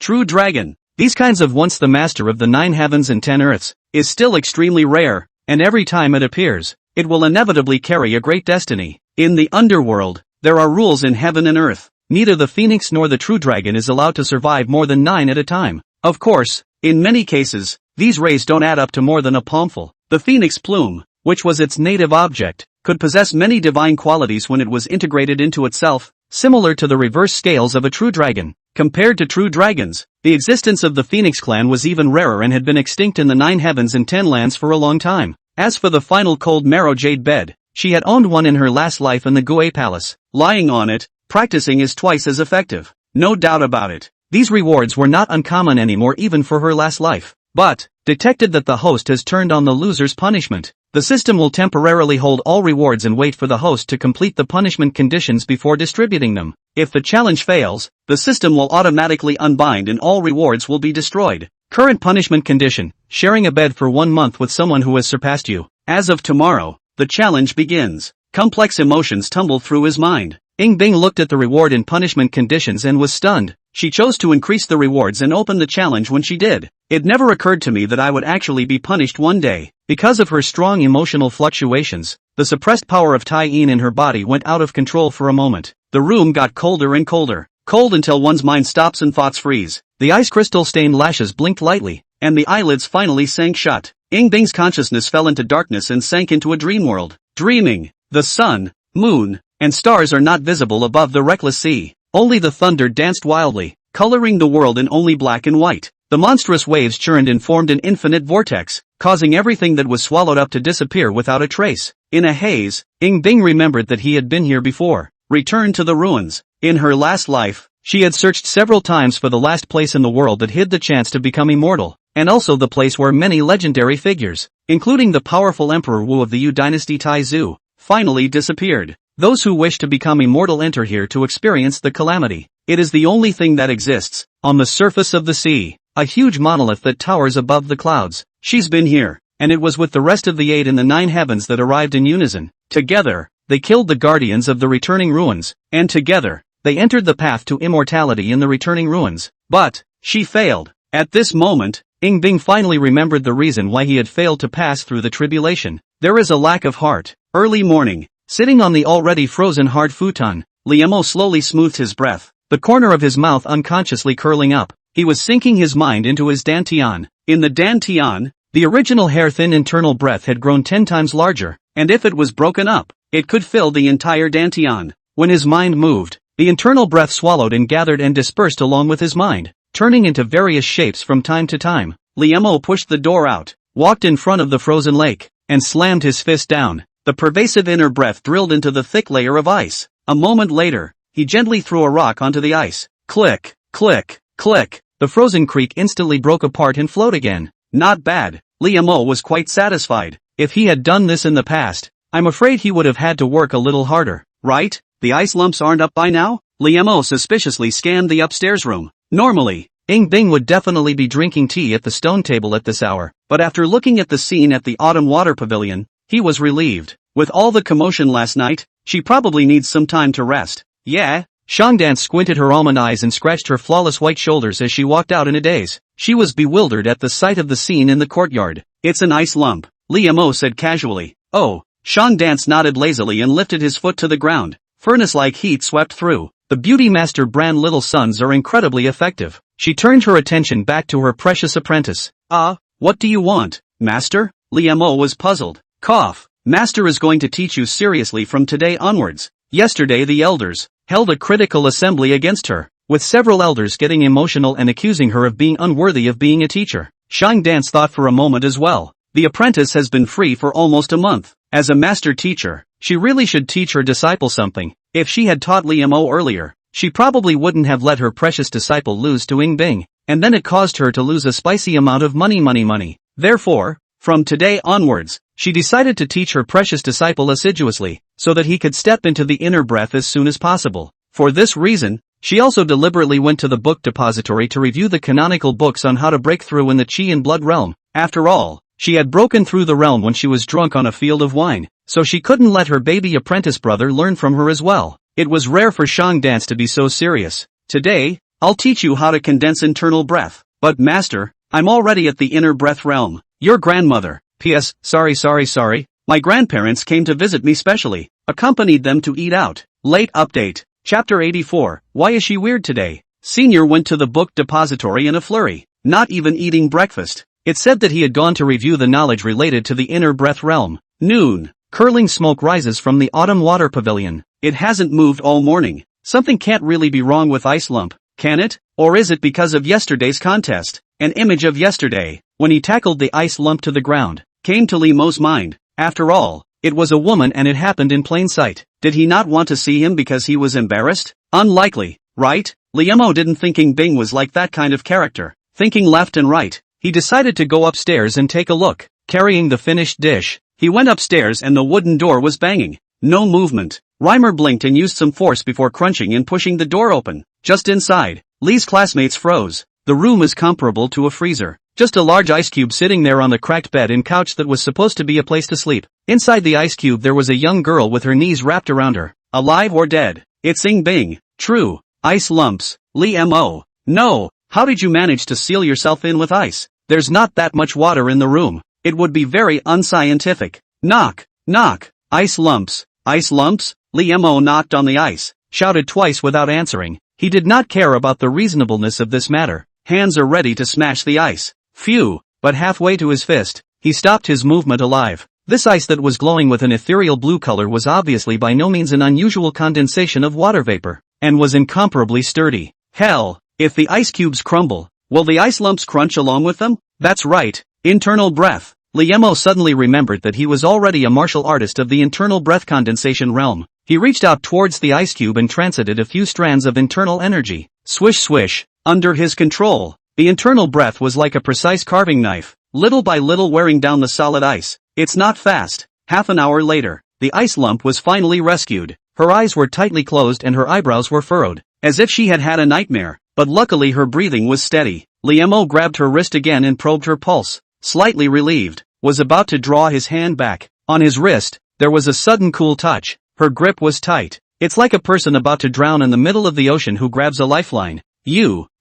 true dragon. These kinds of once the master of the 9 heavens and 10 earths, is still extremely rare, and every time it appears, it will inevitably carry a great destiny. In the underworld, there are rules in heaven and earth. Neither the phoenix nor the true dragon is allowed to survive more than 9 at a time. Of course, in many cases, these rays don't add up to more than a palmful. The phoenix plume, which was its native object, could possess many divine qualities when it was integrated into itself, similar to the reverse scales of a true dragon. Compared to true dragons, the existence of the Phoenix clan was even rarer and had been extinct in the 9 heavens and 10 lands for a long time. As for the final cold marrow jade bed, she had owned one in her last life in the Gue Palace. Lying on it, practicing is twice as effective. No doubt about it. These rewards were not uncommon anymore even for her last life. But, detected that the host has turned on the loser's punishment. The system will temporarily hold all rewards and wait for the host to complete the punishment conditions before distributing them. If the challenge fails, the system will automatically unbind and all rewards will be destroyed. Current punishment condition: sharing a bed for 1 month with someone who has surpassed you. As of tomorrow, the challenge begins. Complex emotions tumbled through his mind. Ying Bing looked at the reward and punishment conditions and was stunned. She chose to increase the rewards and open the challenge when she did. It never occurred to me that I would actually be punished one day. Because of her strong emotional fluctuations, the suppressed power of Tai Yin in her body went out of control for a moment. The room got colder and colder. Cold until one's mind stops and thoughts freeze. The ice crystal-stained lashes blinked lightly, and the eyelids finally sank shut. Ying Bing's consciousness fell into darkness and sank into a dream world. Dreaming. The sun, moon, and stars are not visible above the reckless sea. Only the thunder danced wildly, coloring the world in only black and white. The monstrous waves churned and formed an infinite vortex, causing everything that was swallowed up to disappear without a trace. In a haze, Ying Bing remembered that he had been here before. Returned to the ruins. In her last life, she had searched several times for the last place in the world that hid the chance to become immortal, and also the place where many legendary figures, including the powerful Emperor Wu of the Yu dynasty Tai Zu, finally disappeared. Those who wish to become immortal enter here to experience the calamity. It is the only thing that exists, on the surface of the sea, a huge monolith that towers above the clouds. She's been here, and it was with the rest of the 8 in the 9 heavens that arrived in unison. Together, they killed the guardians of the returning ruins, and together, they entered the path to immortality in the returning ruins. But, she failed. At this moment, Ying Bing finally remembered the reason why he had failed to pass through the tribulation. There is a lack of heart. Early morning. Sitting on the already frozen hard futon, Liemo slowly smoothed his breath, the corner of his mouth unconsciously curling up. He was sinking his mind into his dantian. In the dantian, the original hair-thin internal breath had grown 10 times larger, and if it was broken up, it could fill the entire dantian. When his mind moved, the internal breath swallowed and gathered and dispersed along with his mind, turning into various shapes from time to time. Liemo pushed the door out, walked in front of the frozen lake, and slammed his fist down. The pervasive inner breath drilled into the thick layer of ice. A moment later, he gently threw a rock onto the ice. Click, click, click. The frozen creek instantly broke apart and flowed again. Not bad. Liemo was quite satisfied. If he had done this in the past, I'm afraid he would have had to work a little harder, right? The ice lumps aren't up by now? Liemo suspiciously scanned the upstairs room. Normally, Ying Bing would definitely be drinking tea at the stone table at this hour, but after looking at the scene at the Autumn Water Pavilion, he was relieved. With all the commotion last night, she probably needs some time to rest. Yeah? Shangdan squinted her almond eyes and scratched her flawless white shoulders as she walked out in a daze. She was bewildered at the sight of the scene in the courtyard. It's an ice lump, Liemo said casually. Oh, Shangdan nodded lazily and lifted his foot to the ground. Furnace-like heat swept through. The Beauty Master brand little sons are incredibly effective. She turned her attention back to her precious apprentice. What do you want, Master? Liemo was puzzled. Cough. Master is going to teach you seriously from today onwards. Yesterday the elders held a critical assembly against her, with several elders getting emotional and accusing her of being unworthy of being a teacher. Shangdan thought for a moment as well. The apprentice has been free for almost a month. As a master teacher, she really should teach her disciple something. If she had taught Liemo earlier, she probably wouldn't have let her precious disciple lose to Ying Bing, and then it caused her to lose a spicy amount of money. Therefore, from today onwards, she decided to teach her precious disciple assiduously, so that he could step into the inner breath as soon as possible. For this reason, she also deliberately went to the book depository to review the canonical books on how to break through in the chi and blood realm. After all, she had broken through the realm when she was drunk on a field of wine, so she couldn't let her baby apprentice brother learn from her as well. It was rare for Shang Dance to be so serious. Today, I'll teach you how to condense internal breath. But master, I'm already at the inner breath realm. Your grandmother. P.S. Sorry. My grandparents came to visit me specially. Accompanied them to eat out. Late update. Chapter 84. Why is she weird today? Senior went to the book depository in a flurry, not even eating breakfast. It said that he had gone to review the knowledge related to the inner breath realm. Noon. Curling smoke rises from the autumn water pavilion. It hasn't moved all morning. Something can't really be wrong with Ice Lump, can it? Or is it because of yesterday's contest? An image of yesterday, when he tackled the ice lump to the ground, came to Li Mo's mind. After all, it was a woman and it happened in plain sight. Did he not want to see him because he was embarrassed? Unlikely, right? Li Mo didn't think Bing was like that kind of character. Thinking left and right, he decided to go upstairs and take a look. Carrying the finished dish, he went upstairs and the wooden door was banging. No movement. Reimer blinked and used some force before crunching and pushing the door open. Just inside, Li's classmates froze. The room is comparable to a freezer. Just a large ice cube sitting there on the cracked bed and couch that was supposed to be a place to sleep. Inside the ice cube there was a young girl with her knees wrapped around her. Alive or dead? It's Bing. True. Ice lumps. Li Mo. No. How did you manage to seal yourself in with ice? There's not that much water in the room. It would be very unscientific. Knock. Knock. Ice lumps. Ice lumps? Li Mo knocked on the ice, shouted twice without answering. He did not care about the reasonableness of this matter. Hands are ready to smash the ice. Phew, but halfway to his fist, he stopped his movement alive. This ice that was glowing with an ethereal blue color was obviously by no means an unusual condensation of water vapor, and was incomparably sturdy. Hell, if the ice cubes crumble, will the ice lumps crunch along with them? That's right, internal breath. Li Mo suddenly remembered that he was already a martial artist of the internal breath condensation realm. He reached out towards the ice cube and transited a few strands of internal energy. Swish swish. Under his control, the internal breath was like a precise carving knife, little by little wearing down the solid ice. It's not fast. Half an hour later, the ice lump was finally rescued. Her eyes were tightly closed and her eyebrows were furrowed, as if she had had a nightmare, but luckily her breathing was steady. Li Mo grabbed her wrist again and probed her pulse. Slightly relieved, was about to draw his hand back. On his wrist, there was a sudden cool touch. Her grip was tight. It's like a person about to drown in the middle of the ocean who grabs a lifeline.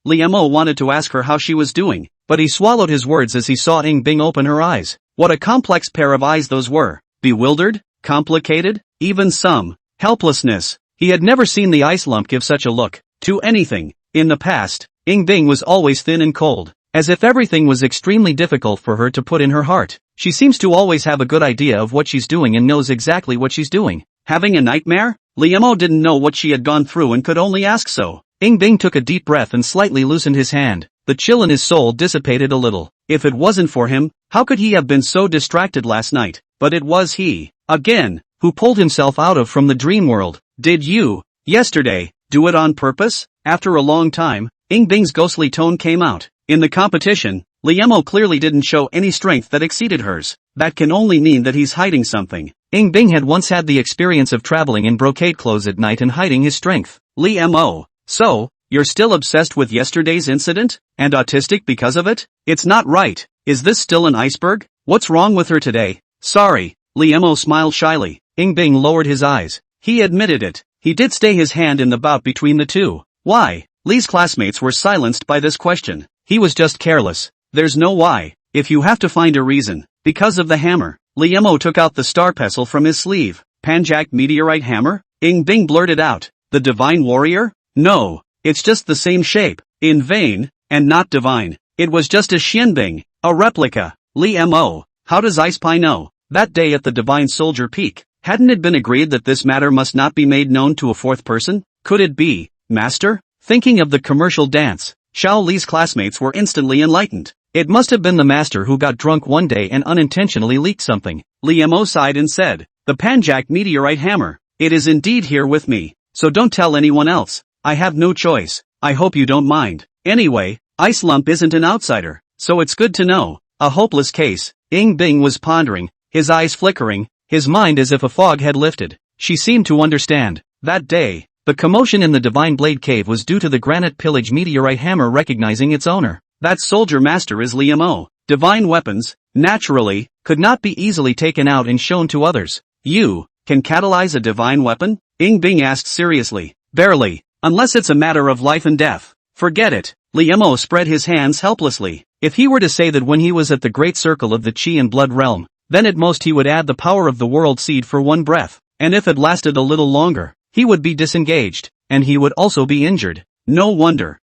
Li Mo wanted to ask her how she was doing, but he swallowed his words as he saw Bing open her eyes. What a complex pair of eyes those were. Bewildered, complicated, even some helplessness. He had never seen the ice lump give such a look to anything. In the past, Bing was always thin and cold, as if everything was extremely difficult for her to put in her heart. She seems to always have a good idea of what she's doing and knows exactly what she's doing. Having a nightmare? Li Mo didn't know what she had gone through and could only ask so. Bing took a deep breath and slightly loosened his hand. The chill in his soul dissipated a little. If it wasn't for him, how could he have been so distracted last night? But it was he, again, who pulled himself out of from the dream world. Did you, yesterday, do it on purpose? After a long time, Bing's ghostly tone came out. In the competition, Li Mo clearly didn't show any strength that exceeded hers. That can only mean that he's hiding something. Bing had once had the experience of traveling in brocade clothes at night and hiding his strength. Li Mo. So, you're still obsessed with yesterday's incident? And autistic because of it? It's not right. Is this still an iceberg? What's wrong with her today? Sorry. Li Mo smiled shyly. Bing lowered his eyes. He admitted it. He did stay his hand in the bout between the two. Why? Li's classmates were silenced by this question. He was just careless. There's no why. If you have to find a reason. Because of the hammer. Li Mo took out the star pestle from his sleeve. Panjak meteorite hammer? Bing blurted out. The divine warrior? No. It's just the same shape. In vain, and not divine. It was just a Xianbing, a replica. Li Mo. How does Ice Pie know? That day at the Divine Soldier Peak, hadn't it been agreed that this matter must not be made known to a fourth person? Could it be, Master? Thinking of the commercial dance, Xiao Li's classmates were instantly enlightened. It must have been the master who got drunk one day and unintentionally leaked something. Li Mo sighed and said, the Panjak meteorite hammer. It is indeed here with me, so don't tell anyone else. I have no choice. I hope you don't mind. Anyway, Ice Lump isn't an outsider, so it's good to know. A hopeless case. Bing was pondering, his eyes flickering, his mind as if a fog had lifted. She seemed to understand. That day, The commotion in the Divine Blade Cave was due to the granite pillage meteorite hammer recognizing its owner. That soldier master is Liam-o. Divine weapons, naturally, could not be easily taken out and shown to others. You can catalyze a divine weapon? Ing Bing asked seriously. Barely, unless it's a matter of life and death. Forget it. Liam-o spread his hands helplessly. If he were to say that when he was at the great circle of the chi and blood realm, then at most he would add the power of the world seed for one breath, and if it lasted a little longer, he would be disengaged, and he would also be injured. No wonder.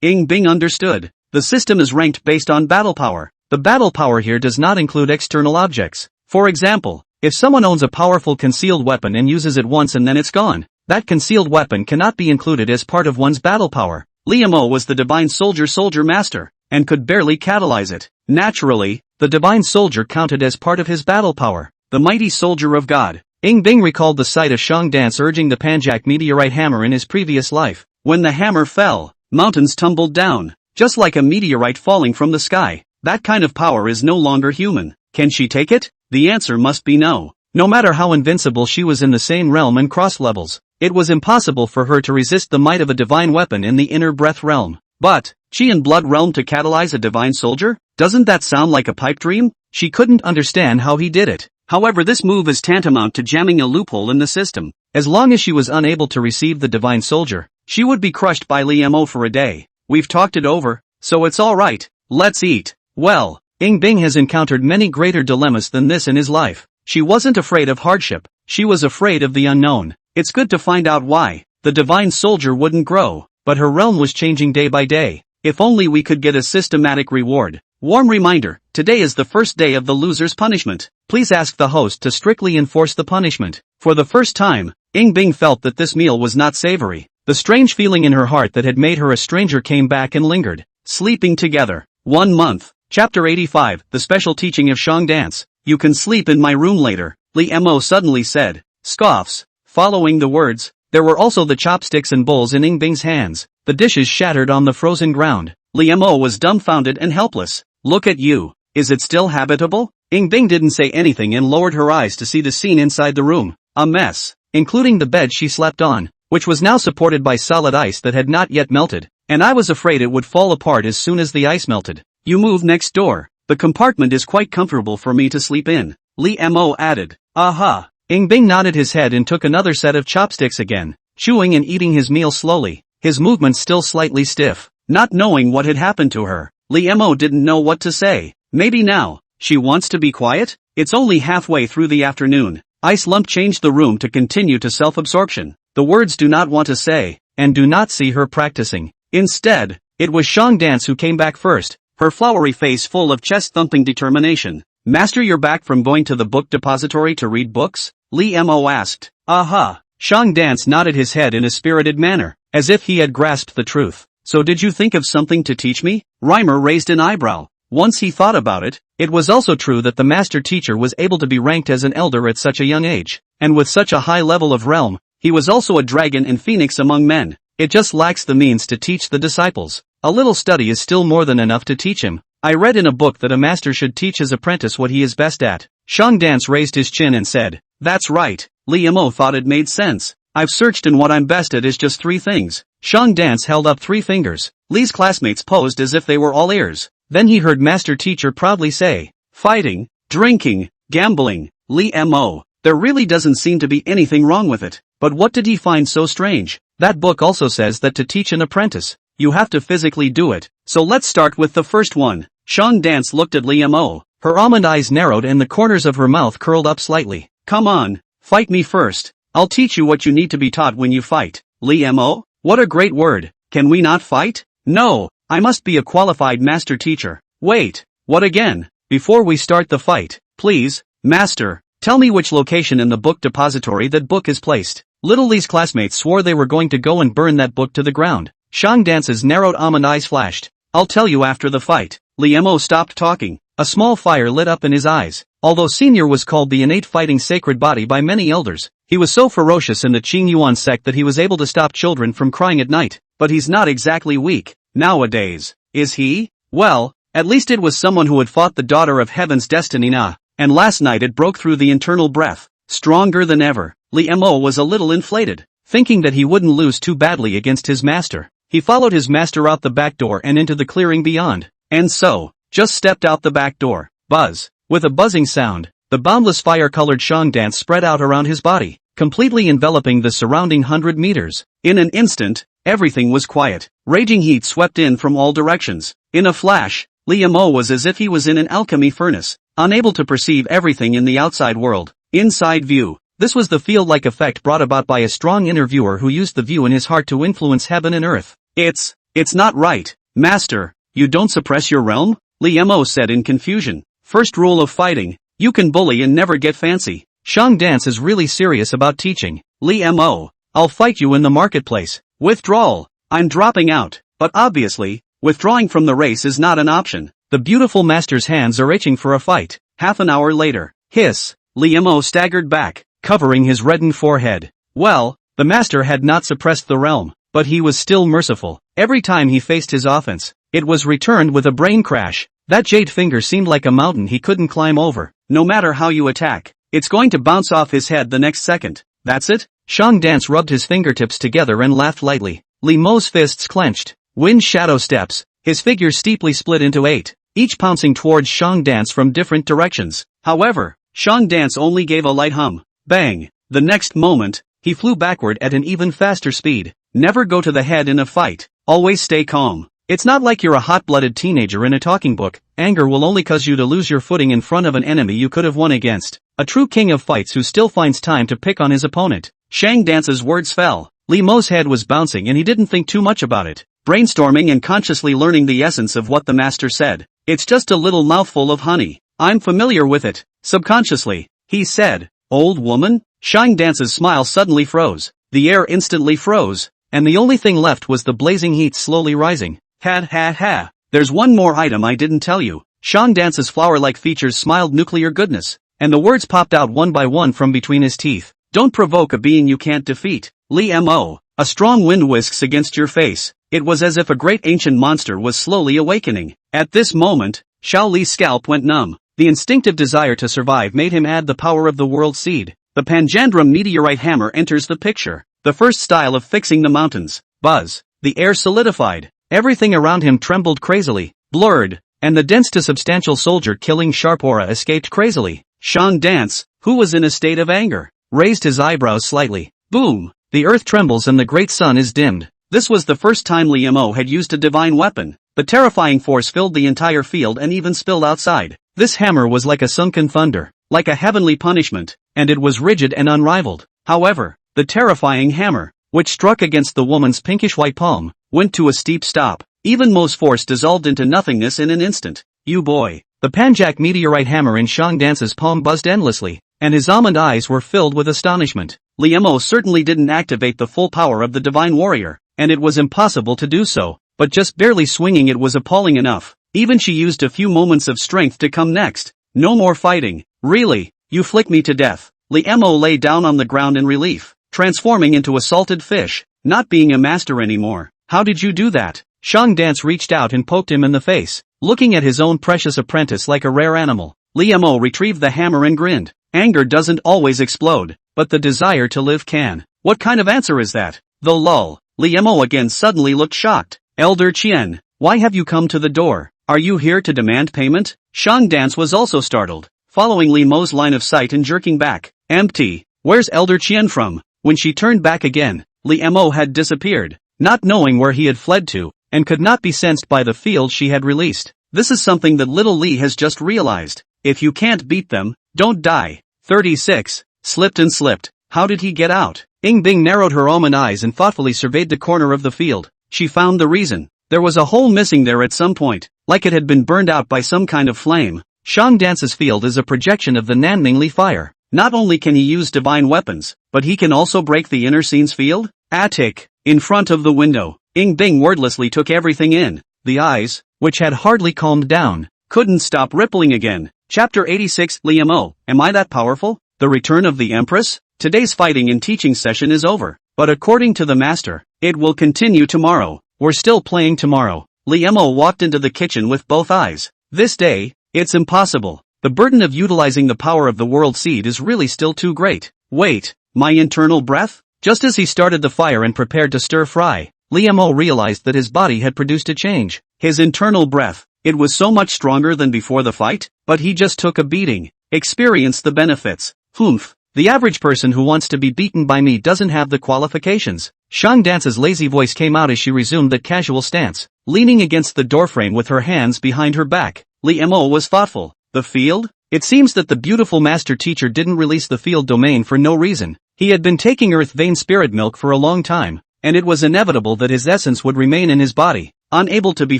Ing Bing understood. The system is ranked based on battle power. The battle power here does not include external objects. For example, if someone owns a powerful concealed weapon and uses it once and then it's gone, that concealed weapon cannot be included as part of one's battle power. Liam-o was the divine soldier master, and could barely catalyze it. Naturally, the divine soldier counted as part of his battle power. The mighty soldier of God. Ing Bing recalled the sight of Shang Dance urging the Panjak meteorite hammer in his previous life. When the hammer fell, mountains tumbled down, just like a meteorite falling from the sky. That kind of power is no longer human. Can she take it? The answer must be no. No matter how invincible she was in the same realm and cross levels, it was impossible for her to resist the might of a divine weapon in the inner breath realm. But, chi and blood realm to catalyze a divine soldier? Doesn't that sound like a pipe dream? She couldn't understand how he did it. However, this move is tantamount to jamming a loophole in the system. As long as she was unable to receive the divine soldier, she would be crushed by Liam-o for a day. We've talked it over, so it's alright. Let's eat. Well, Ing Bing has encountered many greater dilemmas than this in his life. She wasn't afraid of hardship, she was afraid of the unknown. It's good to find out why. The divine soldier wouldn't grow, but her realm was changing day by day. If only we could get a systematic reward. Warm reminder, today is the first day of the loser's punishment. Please ask the host to strictly enforce the punishment. For the first time, Ing Bing felt that this meal was not savory. The strange feeling in her heart that had made her a stranger came back and lingered. Sleeping together. 1 month. Chapter 85, The Special Teaching of Shang Dance. You can sleep in my room later, Liam-o suddenly said. Scoffs. Following the words, there were also the chopsticks and bowls in Ing Bing's hands. The dishes shattered on the frozen ground. Liam-o was dumbfounded and helpless. Look at you. Is it still habitable? Ing Bing didn't say anything and lowered her eyes to see the scene inside the room. A mess, including the bed she slept on, which was now supported by solid ice that had not yet melted, and I was afraid it would fall apart as soon as the ice melted. You move next door. The compartment is quite comfortable for me to sleep in, Liam-o added. Aha. Ing Bing nodded his head and took another set of chopsticks again, chewing and eating his meal slowly, his movements still slightly stiff. Not knowing what had happened to her, Liam-o didn't know what to say. Maybe now, she wants to be quiet? It's only halfway through the afternoon. Ice Lump changed the room to continue to self-absorption. The words do not want to say, and do not see her practicing. Instead, it was Shang Dance who came back first, her flowery face full of chest-thumping determination. Master, you're back from going to the book depository to read books? Liam-o asked. Aha. Shang Dance nodded his head in a spirited manner, as if he had grasped the truth. So did you think of something to teach me? Reimer raised an eyebrow. Once he thought about it, it was also true that the master teacher was able to be ranked as an elder at such a young age, and with such a high level of realm, he was also a dragon and phoenix among men. It just lacks the means to teach the disciples. A little study is still more than enough to teach him. I read in a book that a master should teach his apprentice what he is best at. Shang Dance raised his chin and said, that's right. Liam-o thought it made sense. I've searched and what I'm best at is just 3 things. Shang Dance held up 3 fingers. Lee's classmates posed as if they were all ears. Then he heard master teacher proudly say, fighting, drinking, gambling. Liam-o, there really doesn't seem to be anything wrong with it. But what did he find so strange? That book also says that to teach an apprentice, you have to physically do it. So let's start with the first one. Shang Dance looked at Liam-o. Her almond eyes narrowed and the corners of her mouth curled up slightly. Come on, fight me first. I'll teach you what you need to be taught when you fight. Liam-o, what a great word. Can we not fight? No, I must be a qualified master teacher. Wait, what again? Before we start the fight, please, master, tell me which location in the book depository that book is placed. Little Lee's classmates swore they were going to go and burn that book to the ground. Shang Dance's narrowed almond eyes flashed. I'll tell you after the fight. Liam-o stopped talking. A small fire lit up in his eyes. Although Senior was called the innate fighting sacred body by many elders, he was so ferocious in the Qing Yuan sect that he was able to stop children from crying at night. But he's not exactly weak nowadays, is he? Well, at least it was someone who had fought the daughter of heaven's destiny Na, and last night it broke through the internal breath, stronger than ever. Liam-o was a little inflated. thinking that he wouldn't lose too badly against his master. He followed his master out the back door and into the clearing beyond. And so, just stepped out the back door. Buzz. With a buzzing sound, the boundless fire-colored Shang dance spread out around his body, completely enveloping the surrounding 100 meters. In an instant, everything was quiet. Raging heat swept in from all directions. In a flash, Li Mo was as if he was in an alchemy furnace, unable to perceive everything in the outside world. Inside view. This was the field-like effect brought about by a strong inner viewer who used the view in his heart to influence heaven and earth. It's not right, Master. You don't suppress your realm? Li Mo said in confusion. First rule of fighting, you can bully and never get fancy. Shang Dance is really serious about teaching. Li Mo, I'll fight you in the marketplace. Withdrawal. I'm dropping out. But obviously, withdrawing from the race is not an option. The beautiful master's hands are itching for a fight. Half an hour later. Hiss. Li Mo staggered back, covering his reddened forehead. Well, the master had not suppressed the realm, but he was still merciful. Every time he faced his offense, it was returned with a brain crash. That jade finger seemed like a mountain he couldn't climb over. No matter how you attack, it's going to bounce off his head the next second. That's it? Shang Dance rubbed his fingertips together and laughed lightly. Li Mo's fists clenched. Wind shadow steps. His figure steeply split into 8, each pouncing towards Shang Dance from different directions. However, Shang Dance only gave a light hum. Bang! The next moment, he flew backward at an even faster speed. Never go to the head in a fight. Always stay calm. It's not like you're a hot-blooded teenager in a talking book. Anger will only cause you to lose your footing in front of an enemy you could have won against. A true king of fights who still finds time to pick on his opponent. Shang Dance's words fell. Li Mo's head was bouncing and he didn't think too much about it. Brainstorming and consciously learning the essence of what the master said. It's just a little mouthful of honey. I'm familiar with it. Subconsciously, he said. Old woman? Shang Dance's smile suddenly froze. The air instantly froze, and the only thing left was the blazing heat slowly rising. Ha. There's one more item I didn't tell you. Shang Dance's flower-like features smiled nuclear goodness, and the words popped out one by one from between his teeth. Don't provoke a being you can't defeat. Li Mo. A strong wind whisks against your face. It was as if a great ancient monster was slowly awakening. At this moment, Xiao Li's scalp went numb. The instinctive desire to survive made him add the power of the world seed. The Panjandrum meteorite hammer enters the picture. The first style of fixing the mountains. Buzz. The air solidified. Everything around him trembled crazily, blurred, and the dense to substantial soldier-killing sharp aura escaped crazily. Shang Dance, who was in a state of anger, raised his eyebrows slightly. Boom! The earth trembles and the great sun is dimmed. This was the first time Li Mo had used a divine weapon. The terrifying force filled the entire field and even spilled outside. This hammer was like a sunken thunder, like a heavenly punishment, and it was rigid and unrivaled. However, the terrifying hammer, which struck against the woman's pinkish-white palm, went to a steep stop. Even Mo's force dissolved into nothingness in an instant. You boy. The Panjak meteorite hammer in Shang Dance's palm buzzed endlessly, and his almond eyes were filled with astonishment. Li Mo certainly didn't activate the full power of the divine warrior, and it was impossible to do so, but just barely swinging it was appalling enough. Even she used a few moments of strength to come next. No more fighting. Really, you flick me to death. Li Mo lay down on the ground in relief, transforming into a salted fish, not being a master anymore. How did you do that? Shang Dance reached out and poked him in the face, looking at his own precious apprentice like a rare animal. Li Mo retrieved the hammer and grinned. Anger doesn't always explode, but the desire to live can. What kind of answer is that? The lull. Li Mo again suddenly looked shocked. Elder Qian, why have you come to the door? Are you here to demand payment? Shang Dance was also startled, following Li Mo's line of sight and jerking back. Empty. Where's Elder Qian from? When she turned back again, Li Mo had disappeared, not knowing where he had fled to, and could not be sensed by the field she had released. This is something that little Li has just realized. If you can't beat them, don't die. 36. Slipped and slipped. How did he get out? Ying Bing narrowed her almond eyes and thoughtfully surveyed the corner of the field. She found the reason. There was a hole missing there at some point, like it had been burned out by some kind of flame. Shang Dance's field is a projection of the Nanmingli fire. Not only can he use divine weapons, but he can also break the inner scene's field? Attic. In front of the window, Ying Bing wordlessly took everything in. The eyes, which had hardly calmed down, couldn't stop rippling again. Chapter 86. Li Mo, am I that powerful? The return of the Empress? Today's fighting and teaching session is over, but according to the master, it will continue tomorrow. We're still playing tomorrow. Li Mo walked into the kitchen with both eyes. This day, it's impossible. The burden of utilizing the power of the world seed is really still too great. Wait, my internal breath? Just as he started the fire and prepared to stir fry, Li Mo realized that his body had produced a change. His internal breath, it was so much stronger than before the fight, but he just took a beating. Experienced the benefits. Humph. The average person who wants to be beaten by me doesn't have the qualifications. Shang Dance's lazy voice came out as she resumed that casual stance, leaning against the doorframe with her hands behind her back. Li Mo was thoughtful. The field? It seems that the beautiful master teacher didn't release the field domain for no reason. He had been taking earth vein spirit milk for a long time, and it was inevitable that his essence would remain in his body, unable to be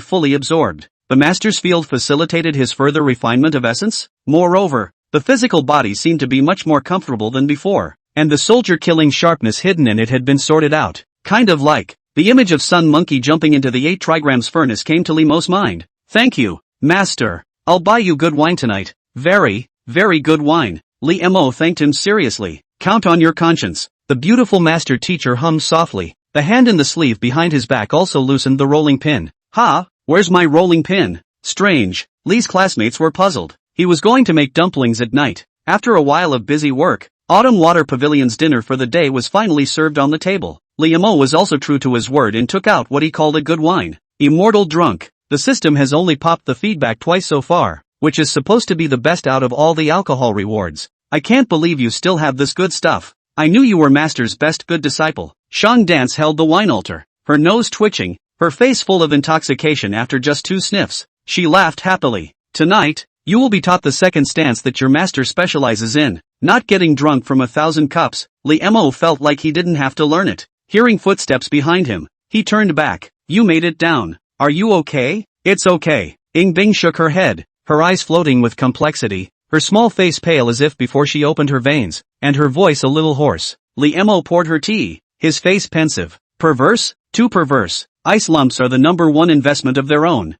fully absorbed. The master's field facilitated his further refinement of essence. Moreover, the physical body seemed to be much more comfortable than before, and the soldier-killing sharpness hidden in it had been sorted out. Kind of like, the image of Sun Monkey jumping into the 8 trigrams furnace came to Li Mo's mind. Thank you, master. I'll buy you good wine tonight. Very, very good wine. Li Mo thanked him seriously. Count on your conscience. The beautiful master teacher hummed softly. The hand in the sleeve behind his back also loosened the rolling pin. Ha, where's my rolling pin? Strange. Li's classmates were puzzled. He was going to make dumplings at night. After a while of busy work, Autumn Water Pavilion's dinner for the day was finally served on the table. Li Mo was also true to his word and took out what he called a good wine. Immortal drunk. The system has only popped the feedback twice so far, which is supposed to be the best out of all the alcohol rewards. I can't believe you still have this good stuff. I knew you were master's best good disciple. Shang Dance held the wine altar, her nose twitching, her face full of intoxication after just 2 sniffs. She laughed happily. Tonight, you will be taught the second stance that your master specializes in, not getting drunk from 1,000 cups. Li Mo felt like he didn't have to learn it. Hearing footsteps behind him, he turned back. You made it down. Are you okay? It's okay. Ying Bing shook her head, her eyes floating with complexity, her small face pale as if before she opened her veins, and her voice a little hoarse. Li Mo poured her tea, his face pensive. Perverse? Too perverse. Ice lumps are the #1 investment of their own.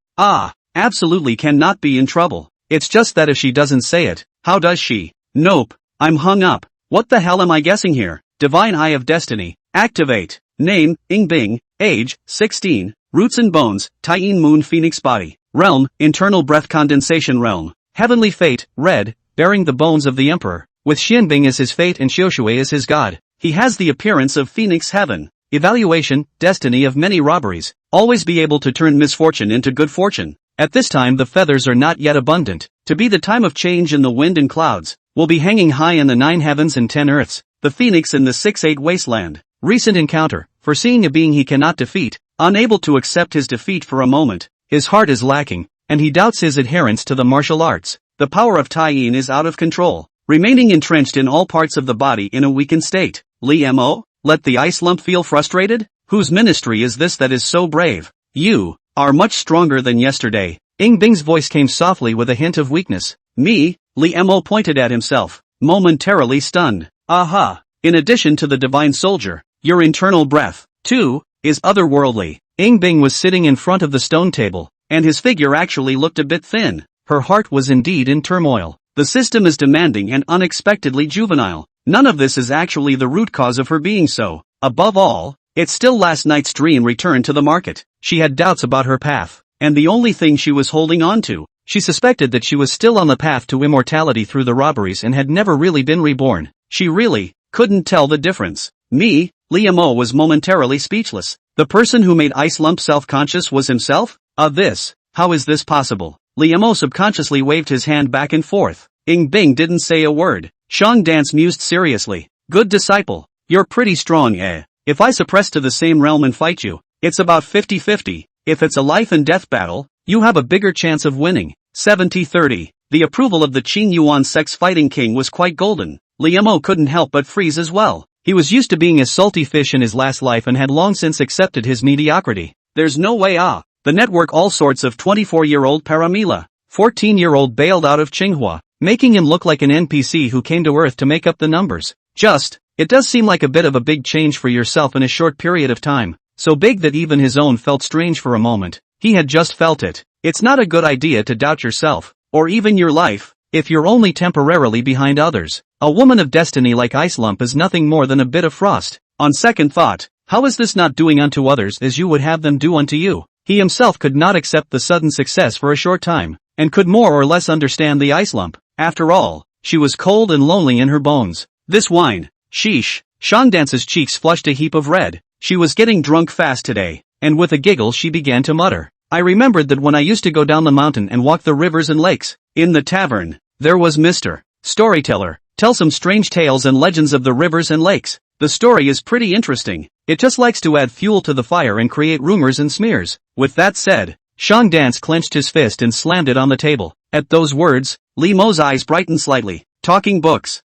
Absolutely cannot be in trouble. It's just that if she doesn't say it, how does she? Nope. I'm hung up. What the hell am I guessing here? Divine Eye of Destiny. Activate. Name, Ying Bing. Age, 16. Roots and bones, Taiyin Moon Phoenix Body. Realm, Internal Breath Condensation Realm. Heavenly Fate, Red, bearing the bones of the Emperor, with Xianbing as his fate and Xiushui as his god. He has the appearance of Phoenix Heaven. Evaluation, Destiny of many robberies. Always be able to turn misfortune into good fortune. At this time the feathers are not yet abundant. To be the time of change in the wind and clouds, will be hanging high in the 9 heavens and 10 earths, the phoenix in the 6-8 wasteland. Recent encounter, foreseeing a being he cannot defeat, unable to accept his defeat for a moment, his heart is lacking, and he doubts his adherence to the martial arts. The power of Taiyin is out of control, remaining entrenched in all parts of the body in a weakened state. Li Mo, let the ice lump feel frustrated? Whose ministry is this that is so brave? You are much stronger than yesterday. Ying Bing's voice came softly with a hint of weakness. Me? Li Mo pointed at himself, momentarily stunned. Aha! In addition to the divine soldier, your internal breath, too, is otherworldly. Ying Bing was sitting in front of the stone table, and his figure actually looked a bit thin. Her heart was indeed in turmoil. The system is demanding and unexpectedly juvenile. None of this is actually the root cause of her being so. Above all, it's still last night's dream return to the market. She had doubts about her path, and the only thing she was holding on to. She suspected that she was still on the path to immortality through the robberies and had never really been reborn. She really couldn't tell the difference. Me? Li Mo was momentarily speechless. The person who made Ice Lump self-conscious was himself? How is this possible? Li Mo subconsciously waved his hand back and forth. Ying Bing didn't say a word. Shang Dance mused seriously. Good disciple. You're pretty strong, eh? If I suppress to the same realm and fight you, it's about 50-50. If it's a life and death battle, you have a bigger chance of winning. 70-30. The approval of the Qing Yuan sex fighting king was quite golden. Li Mo couldn't help but freeze as well. He was used to being a salty fish in his last life and had long since accepted his mediocrity. There's no way. The network all sorts of 24-year-old Paramila, 14-year-old bailed out of Tsinghua, making him look like an NPC who came to Earth to make up the numbers. It does seem like a bit of a big change for yourself in a short period of time, so big that even his own felt strange for a moment. He had just felt it. It's not a good idea to doubt yourself, or even your life, if you're only temporarily behind others. A woman of destiny like Ice Lump is nothing more than a bit of frost. On second thought, how is this not doing unto others as you would have them do unto you? He himself could not accept the sudden success for a short time, and could more or less understand the Ice Lump. After all, she was cold and lonely in her bones. This wine, sheesh, Shangdance's cheeks flushed a heap of red. She was getting drunk fast today, and with a giggle she began to mutter. I remembered that when I used to go down the mountain and walk the rivers and lakes, in the tavern, there was Mr. Storyteller, tell some strange tales and legends of the rivers and lakes. The story is pretty interesting. It just likes to add fuel to the fire and create rumors and smears. With that said, Shangdance clenched his fist and slammed it on the table. At those words, Li Mo's eyes brightened slightly. Talking books.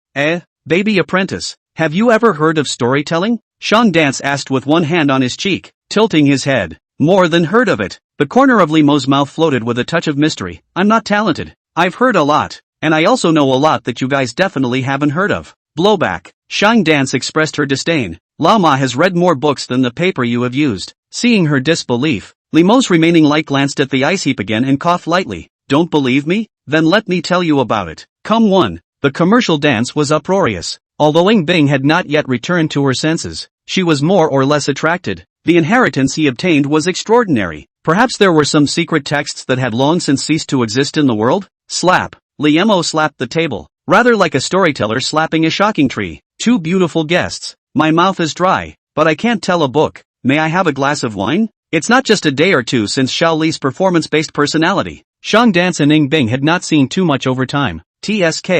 Baby apprentice. Have you ever heard of storytelling? Shangdance asked with one hand on his cheek, tilting his head. More than heard of it. The corner of Li Mo's mouth floated with a touch of mystery. I'm not talented. I've heard a lot. And I also know a lot that you guys definitely haven't heard of. Blowback. Shangdance expressed her disdain. Lama has read more books than the paper you have used. Seeing her disbelief, Li Mo's remaining light glanced at the ice heap again and coughed lightly. Don't believe me? Then let me tell you about it. Come one. The commercial dance was uproarious. Although Ing Bing had not yet returned to her senses, she was more or less attracted. The inheritance he obtained was extraordinary. Perhaps there were some secret texts that had long since ceased to exist in the world? Slap. Li Mo slapped the table, rather like a storyteller slapping a shocking tree. Two beautiful guests. My mouth is dry, but I can't tell a book. May I have a glass of wine? It's not just a day or two since Xiao Li's performance-based personality. Shangdance and Ing Bing had not seen too much over time. TSK,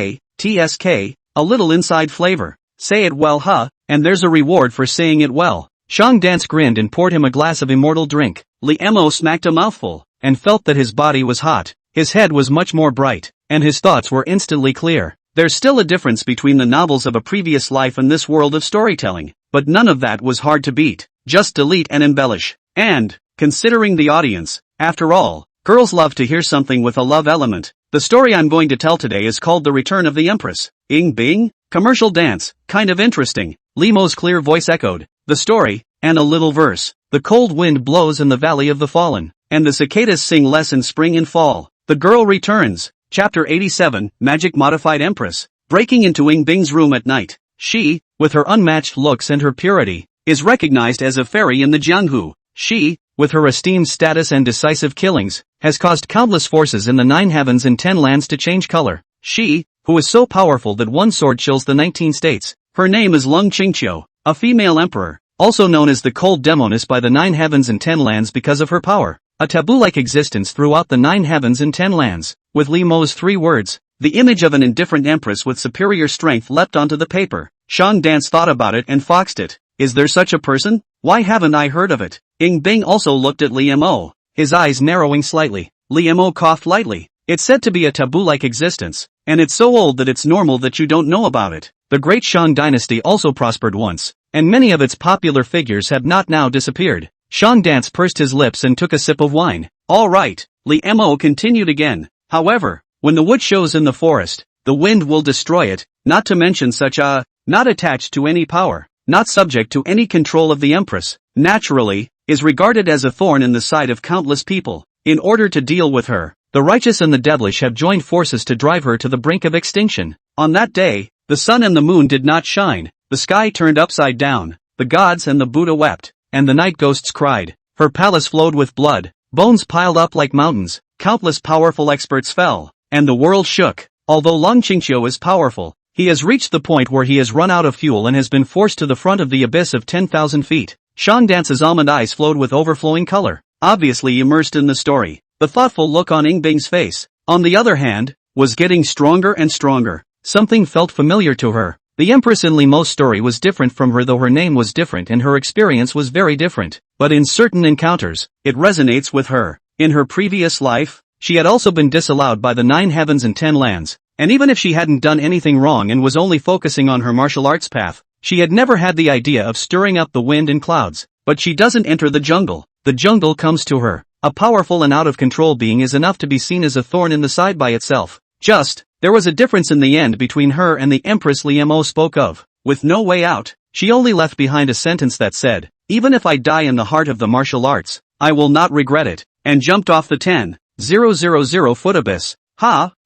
a little inside flavor. Say it well and there's a reward for saying it well. Shangdance grinned and poured him a glass of immortal drink. Li Mo smacked a mouthful, and felt that his body was hot. His head was much more bright, and his thoughts were instantly clear. There's still a difference between the novels of a previous life and this world of storytelling, but none of that was hard to beat. Just delete and embellish. And, considering the audience, after all, girls love to hear something with a love element. The story I'm going to tell today is called The Return of the Empress. Ing Bing? Commercial dance, kind of interesting. Li Mo's clear voice echoed. The story, and a little verse. The cold wind blows in the valley of the fallen, and the cicadas sing less in spring and fall. The girl returns. Chapter 87, Magic Modified Empress. Breaking into Ing Bing's room at night. She, with her unmatched looks and her purity, is recognized as a fairy in the Jianghu. She, with her esteemed status and decisive killings, has caused countless forces in the 9 heavens and 10 lands to change color. She, who is so powerful that one sword chills the 19 states. Her name is Lung Qingqiu, a female emperor, also known as the Cold Demoness by the 9 heavens and 10 lands because of her power. A taboo-like existence throughout the 9 heavens and 10 lands. With Li Mo's 3 words, the image of an indifferent empress with superior strength leapt onto the paper. Shangdance thought about it and foxed it. Is there such a person? Why haven't I heard of it? Ing Bing also looked at Li Mo, his eyes narrowing slightly. Li Mo coughed lightly. It's said to be a taboo-like existence, and it's so old that it's normal that you don't know about it. The Great Shang dynasty also prospered once, and many of its popular figures have not now disappeared. Shangdance pursed his lips and took a sip of wine. All right, Li Mo continued again. However, when the wood shows in the forest, the wind will destroy it, not to mention such a, not attached to any power, not subject to any control of the Empress, naturally, is regarded as a thorn in the side of countless people. In order to deal with her, the righteous and the devilish have joined forces to drive her to the brink of extinction. On that day, the sun and the moon did not shine, the sky turned upside down, the gods and the Buddha wept, and the night ghosts cried. Her palace flowed with blood, bones piled up like mountains, countless powerful experts fell, and the world shook. Although Lung Qingqiu is powerful, he has reached the point where he has run out of fuel and has been forced to the front of the abyss of 10,000 feet. Shangdance's almond eyes flowed with overflowing color, obviously immersed in the story. The thoughtful look on Ing Bing's face, on the other hand, was getting stronger and stronger. Something felt familiar to her. The Empress in Li Mo's story was different from her, though her name was different and her experience was very different. But in certain encounters, it resonates with her. In her previous life, she had also been disallowed by the 9 heavens and 10 lands, and even if she hadn't done anything wrong and was only focusing on her martial arts path, she had never had the idea of stirring up the wind and clouds. But she doesn't enter the jungle comes to her. A powerful and out-of-control being is enough to be seen as a thorn in the side by itself. There was a difference in the end between her and the Empress Li Mo spoke of. With no way out, she only left behind a sentence that said, even if I die in the heart of the martial arts, I will not regret it, and jumped off the 10,000 foot abyss.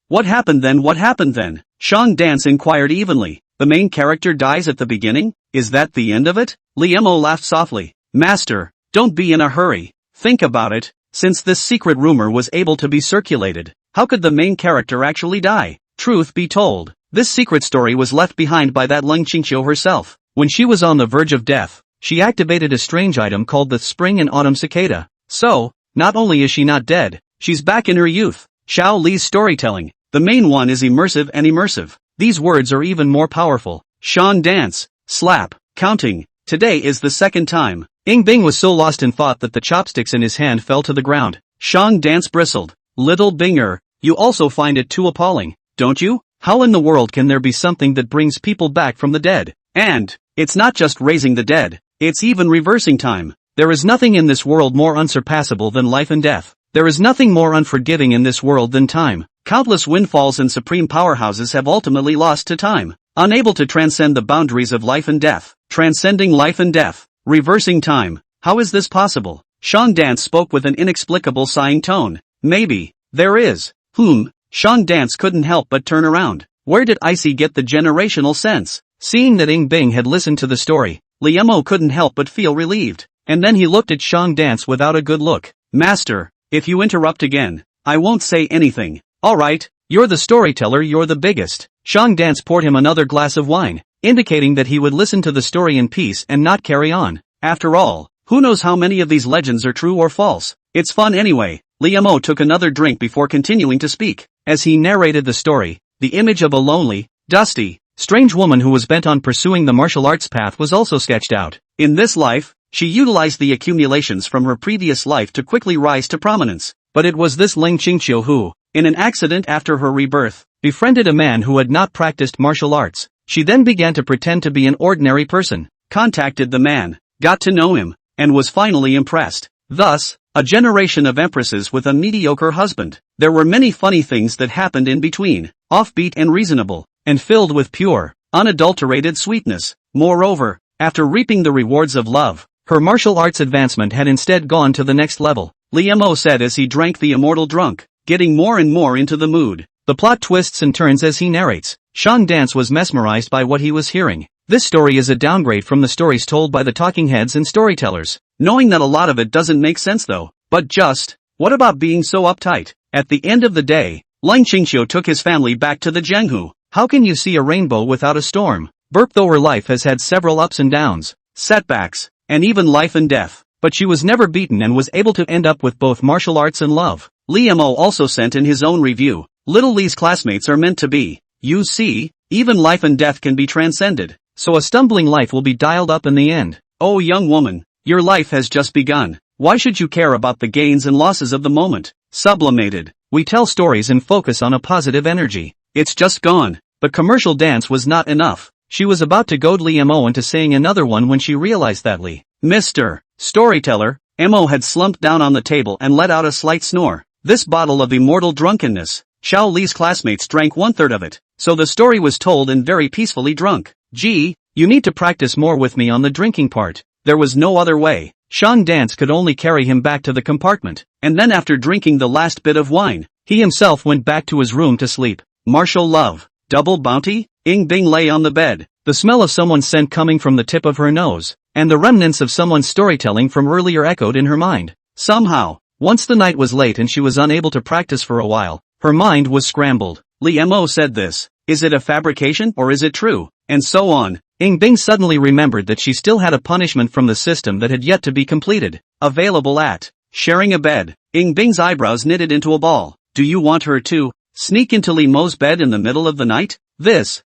What happened then? Shangdance inquired evenly. The main character dies at the beginning? Is that the end of it? Li Mo laughed softly. Master, don't be in a hurry. Think about it. Since this secret rumor was able to be circulated, how could the main character actually die? Truth be told, this secret story was left behind by that Lung Qingqiu herself. When she was on the verge of death, she activated a strange item called the Spring and Autumn Cicada. So, not only is she not dead, she's back in her youth. Xiao Li's storytelling. The main one is immersive and immersive. These words are even more powerful. Shan dance, slap, counting. Today is the second time. Ying Bing was so lost in thought that the chopsticks in his hand fell to the ground. Shang dance bristled. Little Binger, you also find it too appalling, don't you? How in the world can there be something that brings people back from the dead? And, it's not just raising the dead, it's even reversing time. There is nothing in this world more unsurpassable than life and death. There is nothing more unforgiving in this world than time. Countless windfalls and supreme powerhouses have ultimately lost to time, unable to transcend the boundaries of life and death. Transcending life and death, reversing time. How is this possible? Shang Dance spoke with an inexplicable sighing tone. Maybe, there is. Shang Dance couldn't help but turn around. Where did Icy get the generational sense? Seeing that Ying Bing had listened to the story, Liemo couldn't help but feel relieved. And then he looked at Shang Dance without a good look. Master, if you interrupt again, I won't say anything. Alright, you're the storyteller, you're the biggest. Shang Dance poured him another glass of wine, indicating that he would listen to the story in peace and not carry on. After all, who knows how many of these legends are true or false? It's fun anyway. Liemo took another drink before continuing to speak. As he narrated the story, the image of a lonely, dusty, strange woman who was bent on pursuing the martial arts path was also sketched out. In this life, she utilized the accumulations from her previous life to quickly rise to prominence. But it was this Ling Qingqiu who, in an accident after her rebirth, befriended a man who had not practiced martial arts. She then began to pretend to be an ordinary person, contacted the man, got to know him, and was finally impressed. Thus, a generation of empresses with a mediocre husband. There were many funny things that happened in between, offbeat and reasonable, and filled with pure, unadulterated sweetness. Moreover, after reaping the rewards of love, her martial arts advancement had instead gone to the next level. Liemo said as he drank the immortal drunk, getting more and more into the mood. The plot twists and turns as he narrates. Shang Dance was mesmerized by what he was hearing. This story is a downgrade from the stories told by the talking heads and storytellers. Knowing that a lot of it doesn't make sense though. But just, what about being so uptight? At the end of the day, Ling Qingqiu took his family back to the Jianghu. How can you see a rainbow without a storm? Burp though her life has had several ups and downs, setbacks, and even life and death. But she was never beaten and was able to end up with both martial arts and love. Liemo also sent in his own review. Little Li's classmates are meant to be. You see, even life and death can be transcended. So a stumbling life will be dialed up in the end. Oh young woman, your life has just begun. Why should you care about the gains and losses of the moment? Sublimated. We tell stories and focus on a positive energy. It's just gone. The commercial dance was not enough. She was about to goad Liemo into saying another one when she realized that Mr. Storyteller, Mo had slumped down on the table and let out a slight snore. This bottle of immortal drunkenness. Xiao Li's classmates drank 1/3 of it, so the story was told and very peacefully drunk. Gee, you need to practice more with me on the drinking part. There was no other way. Shang Dance could only carry him back to the compartment, and then after drinking the last bit of wine, he himself went back to his room to sleep. Martial love. Double bounty? Ying Bing lay on the bed, the smell of someone's scent coming from the tip of her nose, and the remnants of someone's storytelling from earlier echoed in her mind. Somehow, once the night was late and she was unable to practice for a while, her mind was scrambled. Liemo said this. Is it a fabrication or is it true? And so on. Ying Bing suddenly remembered that she still had a punishment from the system that had yet to be completed. Available at sharing a bed. Ying Bing's eyebrows knitted into a ball. Do you want her to sneak into Liemo's bed in the middle of the night? This.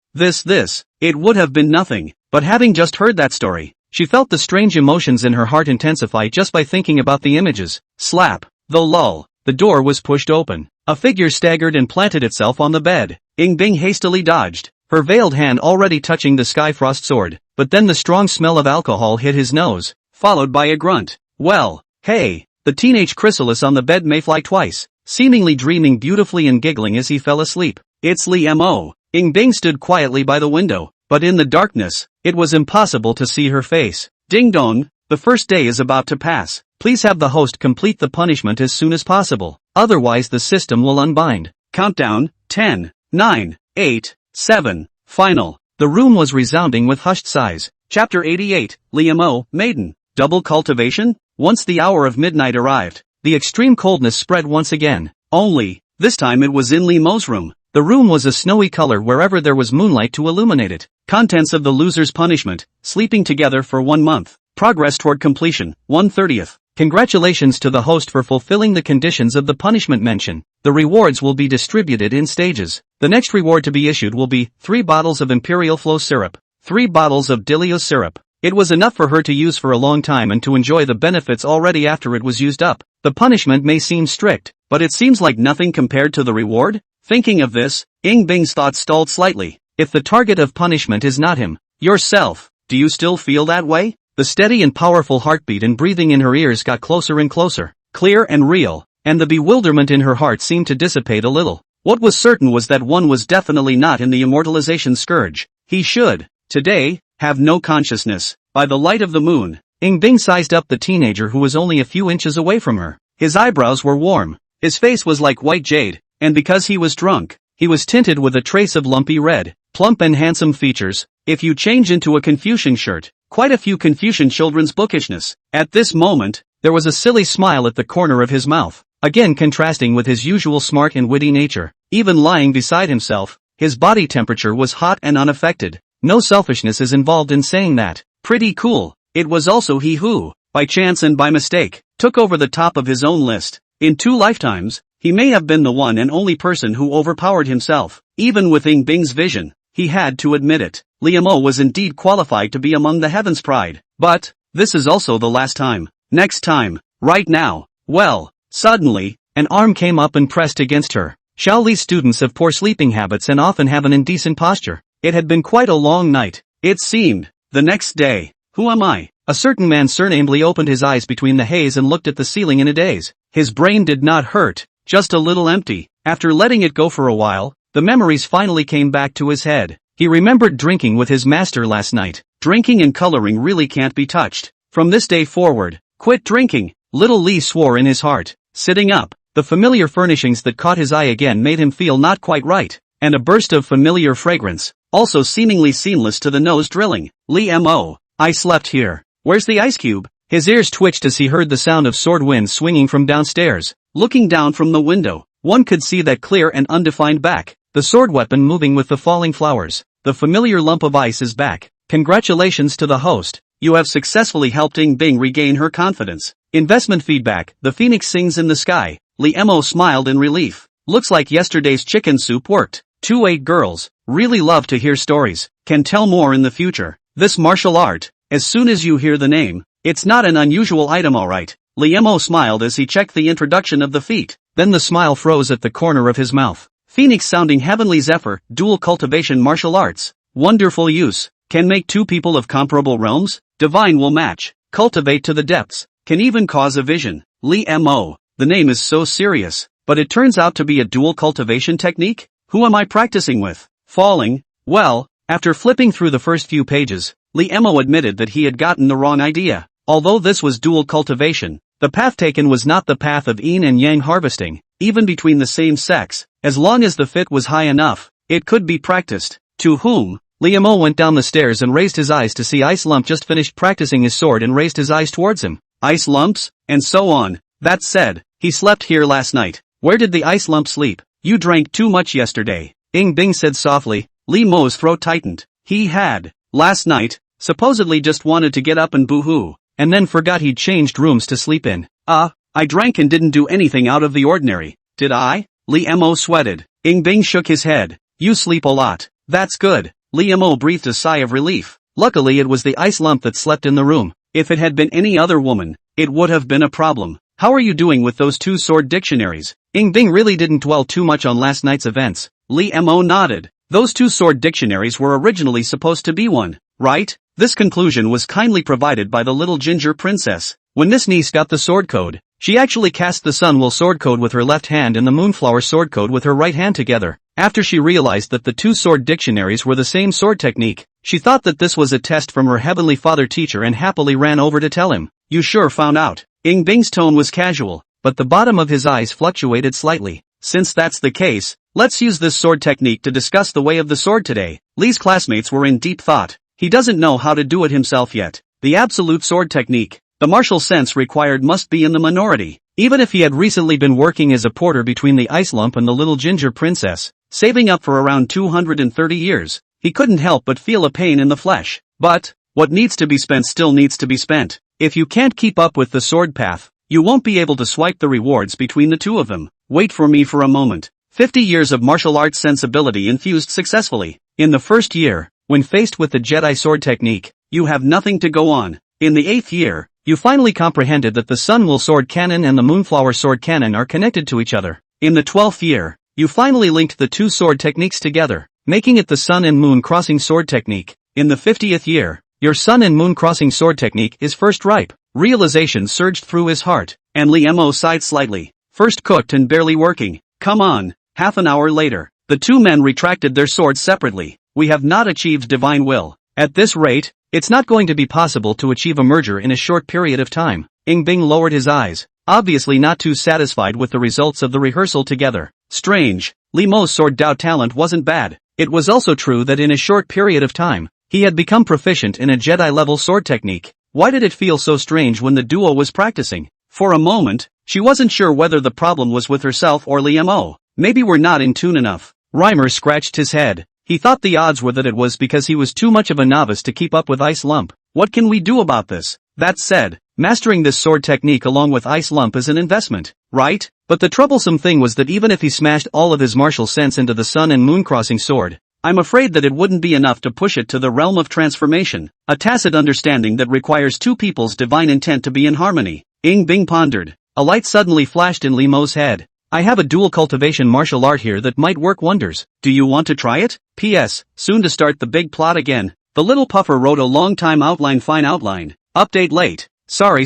It would have been nothing, but having just heard that story, she felt the strange emotions in her heart intensify just by thinking about the images. Slap. Though lull. The door was pushed open. A figure staggered and planted itself on the bed. Ying Bing hastily dodged, her veiled hand already touching the Skyfrost sword, but then the strong smell of alcohol hit his nose, followed by a grunt. Well, hey, the teenage chrysalis on the bed may fly twice, seemingly dreaming beautifully and giggling as he fell asleep. It's Liemo. Ying Bing stood quietly by the window, but in the darkness, it was impossible to see her face. Ding dong, the first day is about to pass. Please have the host complete the punishment as soon as possible, otherwise the system will unbind. Countdown, 10, 9, 8, 7, final. The room was resounding with hushed sighs. Chapter 88, Liemo, Maiden. Double cultivation? Once the hour of midnight arrived, the extreme coldness spread once again. Only, this time it was in Liemo's room. The room was a snowy color wherever there was moonlight to illuminate it. Contents of the loser's punishment: sleeping together for 1 month. Progress toward completion, 1/30th. Congratulations to the host for fulfilling the conditions of the punishment mentioned. The rewards will be distributed in stages. The next reward to be issued will be 3 bottles of Imperial Flow syrup, 3 bottles of Dilios syrup. It was enough for her to use for a long time and to enjoy the benefits already after it was used up. The punishment may seem strict, but it seems like nothing compared to the reward. Thinking of this, Ing Bing's thoughts stalled slightly. If the target of punishment is not him, yourself, do you still feel that way? The steady and powerful heartbeat and breathing in her ears got closer and closer, clear and real, and the bewilderment in her heart seemed to dissipate a little. What was certain was that one was definitely not in the immortalization scourge. He should, today, have no consciousness. By the light of the moon, Ing Bing sized up the teenager who was only a few inches away from her. His eyebrows were warm, his face was like white jade, and because he was drunk, he was tinted with a trace of lumpy red. Plump and handsome features. If you change into a Confucian shirt, quite a few Confucian children's bookishness. At this moment, there was a silly smile at the corner of his mouth, again contrasting with his usual smart and witty nature. Even lying beside himself, his body temperature was hot and unaffected. No selfishness is involved in saying that. Pretty cool. It was also he who, by chance and by mistake, took over the top of his own list. In 2 lifetimes, he may have been the one and only person who overpowered himself. Even with Ing Bing's vision, he had to admit it. Liamo was indeed qualified to be among the Heaven's Pride. But, this is also the last time. Next time. Right now. Well, suddenly, an arm came up and pressed against her. Shaoli's students have poor sleeping habits and often have an indecent posture. It had been quite a long night. It seemed. The next day. Who am I? A certain man surnameably opened his eyes between the haze and looked at the ceiling in a daze. His brain did not hurt, just a little empty. After letting it go for a while, the memories finally came back to his head. He remembered drinking with his master last night. Drinking and coloring really can't be touched. From this day forward, quit drinking. Little Lee swore in his heart. Sitting up, the familiar furnishings that caught his eye again made him feel not quite right, and a burst of familiar fragrance, also seemingly seamless to the nose drilling. Lee M.O. I slept here. Where's the ice cube? His ears twitched as he heard the sound of sword winds swinging from downstairs. Looking down from the window, one could see that clear and undefined back. The sword weapon moving with the falling flowers. The familiar lump of ice is back. Congratulations to the host. You have successfully helped Ing Bing regain her confidence. Investment feedback. The phoenix sings in the sky. Lee Mo smiled in relief. Looks like yesterday's chicken soup worked. 2-8 girls. Really love to hear stories. Can tell more in the future. This martial art. As soon as you hear the name, it's not an unusual item, alright. Lee Mo smiled as he checked the introduction of the feat. Then the smile froze at the corner of his mouth. Phoenix sounding heavenly zephyr, dual cultivation martial arts. Wonderful use. Can make 2 people of comparable realms. Divine will match. Cultivate to the depths. Can even cause a vision. Lee Mo. The name is so serious. But it turns out to be a dual cultivation technique? Who am I practicing with? Falling? Well, after flipping through the first few pages, Lee Mo admitted that he had gotten the wrong idea. Although this was dual cultivation, the path taken was not the path of yin and yang harvesting, even between the same sex. As long as the fit was high enough, it could be practiced. To whom? Lee Mo went down the stairs and raised his eyes to see Ice Lump just finished practicing his sword and raised his eyes towards him. Ice Lumps? And so on. That said, he slept here last night. Where did the Ice Lump sleep? You drank too much yesterday. Ing Bing said softly. Lee Mo's throat tightened. He had, last night, supposedly just wanted to get up and boo-hoo, and then forgot he'd changed rooms to sleep in. I drank and didn't do anything out of the ordinary. Did I? Lee Mo sweated. Ing Bing shook his head. You sleep a lot. That's good. Lee Mo breathed a sigh of relief. Luckily it was the Ice Lump that slept in the room. If it had been any other woman, it would have been a problem. How are you doing with those 2 sword dictionaries? Ing Bing really didn't dwell too much on last night's events. Lee Mo nodded. Those 2 sword dictionaries were originally supposed to be one, right? This conclusion was kindly provided by the little ginger princess. When Miss Niece got the sword code, she actually cast the Sunwool sword code with her left hand and the Moonflower sword code with her right hand together. After she realized that the 2 sword dictionaries were the same sword technique, she thought that this was a test from her heavenly father teacher and happily ran over to tell him. You sure found out. Ing Bing's tone was casual, but the bottom of his eyes fluctuated slightly. Since that's the case, let's use this sword technique to discuss the way of the sword today. Lee's classmates were in deep thought. He doesn't know how to do it himself yet. The absolute sword technique, the martial sense required must be in the minority. Even if he had recently been working as a porter between the Ice Lump and the little ginger princess, saving up for around 230 years. He couldn't help but feel a pain in the flesh. But what needs to be spent still needs to be spent. If you can't keep up with the sword path, you won't be able to swipe the rewards between the two of them. Wait for me for a moment. 50 years of martial arts sensibility infused successfully. In the first year, when faced with the Jedi sword technique, you have nothing to go on. In the 8th year, you finally comprehended that the Sun Will sword cannon and the Moonflower sword cannon are connected to each other. In the 12th year, you finally linked the two sword techniques together, making it the Sun and Moon crossing sword technique. In the 50th year, your Sun and Moon crossing sword technique is first ripe. Realization surged through his heart, and Li Mo sighed slightly. First cooked and barely working. Come on. Half an hour later, the two men retracted their swords separately. We have not achieved divine will. At this rate, it's not going to be possible to achieve a merger in a short period of time. Ing Bing lowered his eyes, obviously not too satisfied with the results of the rehearsal together. Strange. Li Mo's sword Dao talent wasn't bad. It was also true that in a short period of time, he had become proficient in a Jedi-level sword technique. Why did it feel so strange when the duo was practicing? For a moment, she wasn't sure whether the problem was with herself or Li Mo. Maybe we're not in tune enough. Reimer scratched his head. He thought the odds were that it was because he was too much of a novice to keep up with Ice Lump. What can we do about this? That said, mastering this sword technique along with Ice Lump is an investment, right? But the troublesome thing was that even if he smashed all of his martial sense into the Sun and Moon crossing sword, I'm afraid that it wouldn't be enough to push it to the realm of transformation, a tacit understanding that requires two people's divine intent to be in harmony. Ing Bing pondered. A light suddenly flashed in Li Mo's head. I have a dual cultivation martial art here that might work wonders. Do you want to try it? P.S. Soon to start the big plot again. The little puffer wrote a long time outline. Fine outline. Update late. Sorry.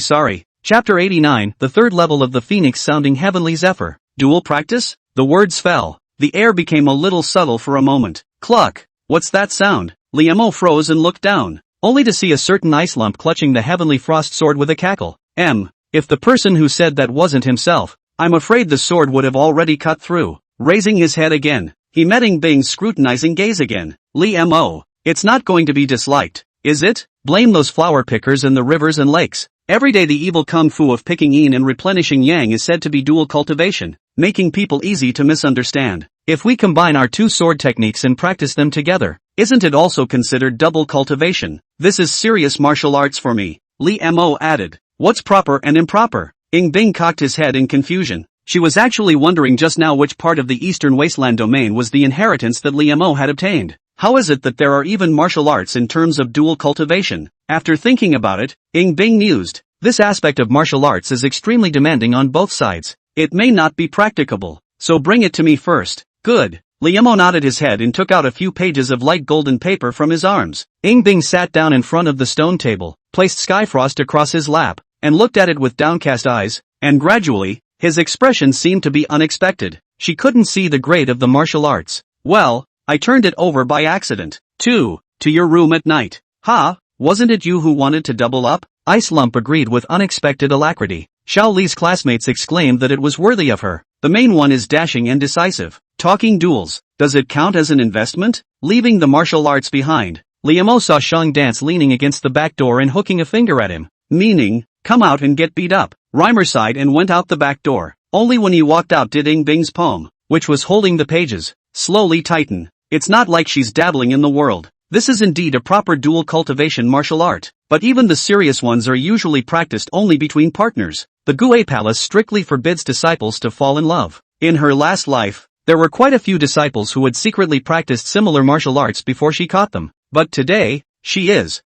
Chapter 89, the third level of the Phoenix sounding heavenly zephyr. Dual practice? The words fell. The air became a little subtle for a moment. Cluck. What's that sound? Li Mo froze and looked down, only to see a certain Ice Lump clutching the heavenly frost sword with a cackle. If the person who said that wasn't himself, I'm afraid the sword would have already cut through. Raising his head again, he met Ing Bing's scrutinizing gaze again. Li Mo, it's not going to be disliked, is it? Blame those flower pickers and the rivers and lakes. Every day the evil kung fu of picking yin and replenishing yang is said to be dual cultivation, making people easy to misunderstand. If we combine our two sword techniques and practice them together, isn't it also considered double cultivation? This is serious martial arts for me, Li Mo added. What's proper and improper? Ing Bing cocked his head in confusion. She was actually wondering just now which part of the Eastern Wasteland domain was the inheritance that Li Mo had obtained. How is it that there are even martial arts in terms of dual cultivation? After thinking about it, Ing Bing mused. This aspect of martial arts is extremely demanding on both sides. It may not be practicable, so bring it to me first. Good. Li Mo nodded his head and took out a few pages of light golden paper from his arms. Ing Bing sat down in front of the stone table, placed Skyfrost across his lap, and looked at it with downcast eyes, and gradually, his expression seemed to be unexpected. She couldn't see the grade of the martial arts. Well, I turned it over by accident. To your room at night. Ha, wasn't it you who wanted to double up? Ice Lump agreed with unexpected alacrity. Xiao Li's classmates exclaimed that it was worthy of her. The main one is dashing and decisive. Talking duels, does it count as an investment? Leaving the martial arts behind, Li Mo saw Shang Dance leaning against the back door and hooking a finger at him. Meaning, come out and get beat up. Reimer sighed and went out the back door. Only when he walked out did Ing Bing's palm, which was holding the pages, slowly tighten. It's not like she's dabbling in the world. This is indeed a proper dual cultivation martial art. But even the serious ones are usually practiced only between partners. The Gue Palace strictly forbids disciples to fall in love. In her last life, there were quite a few disciples who had secretly practiced similar martial arts before she caught them. But today,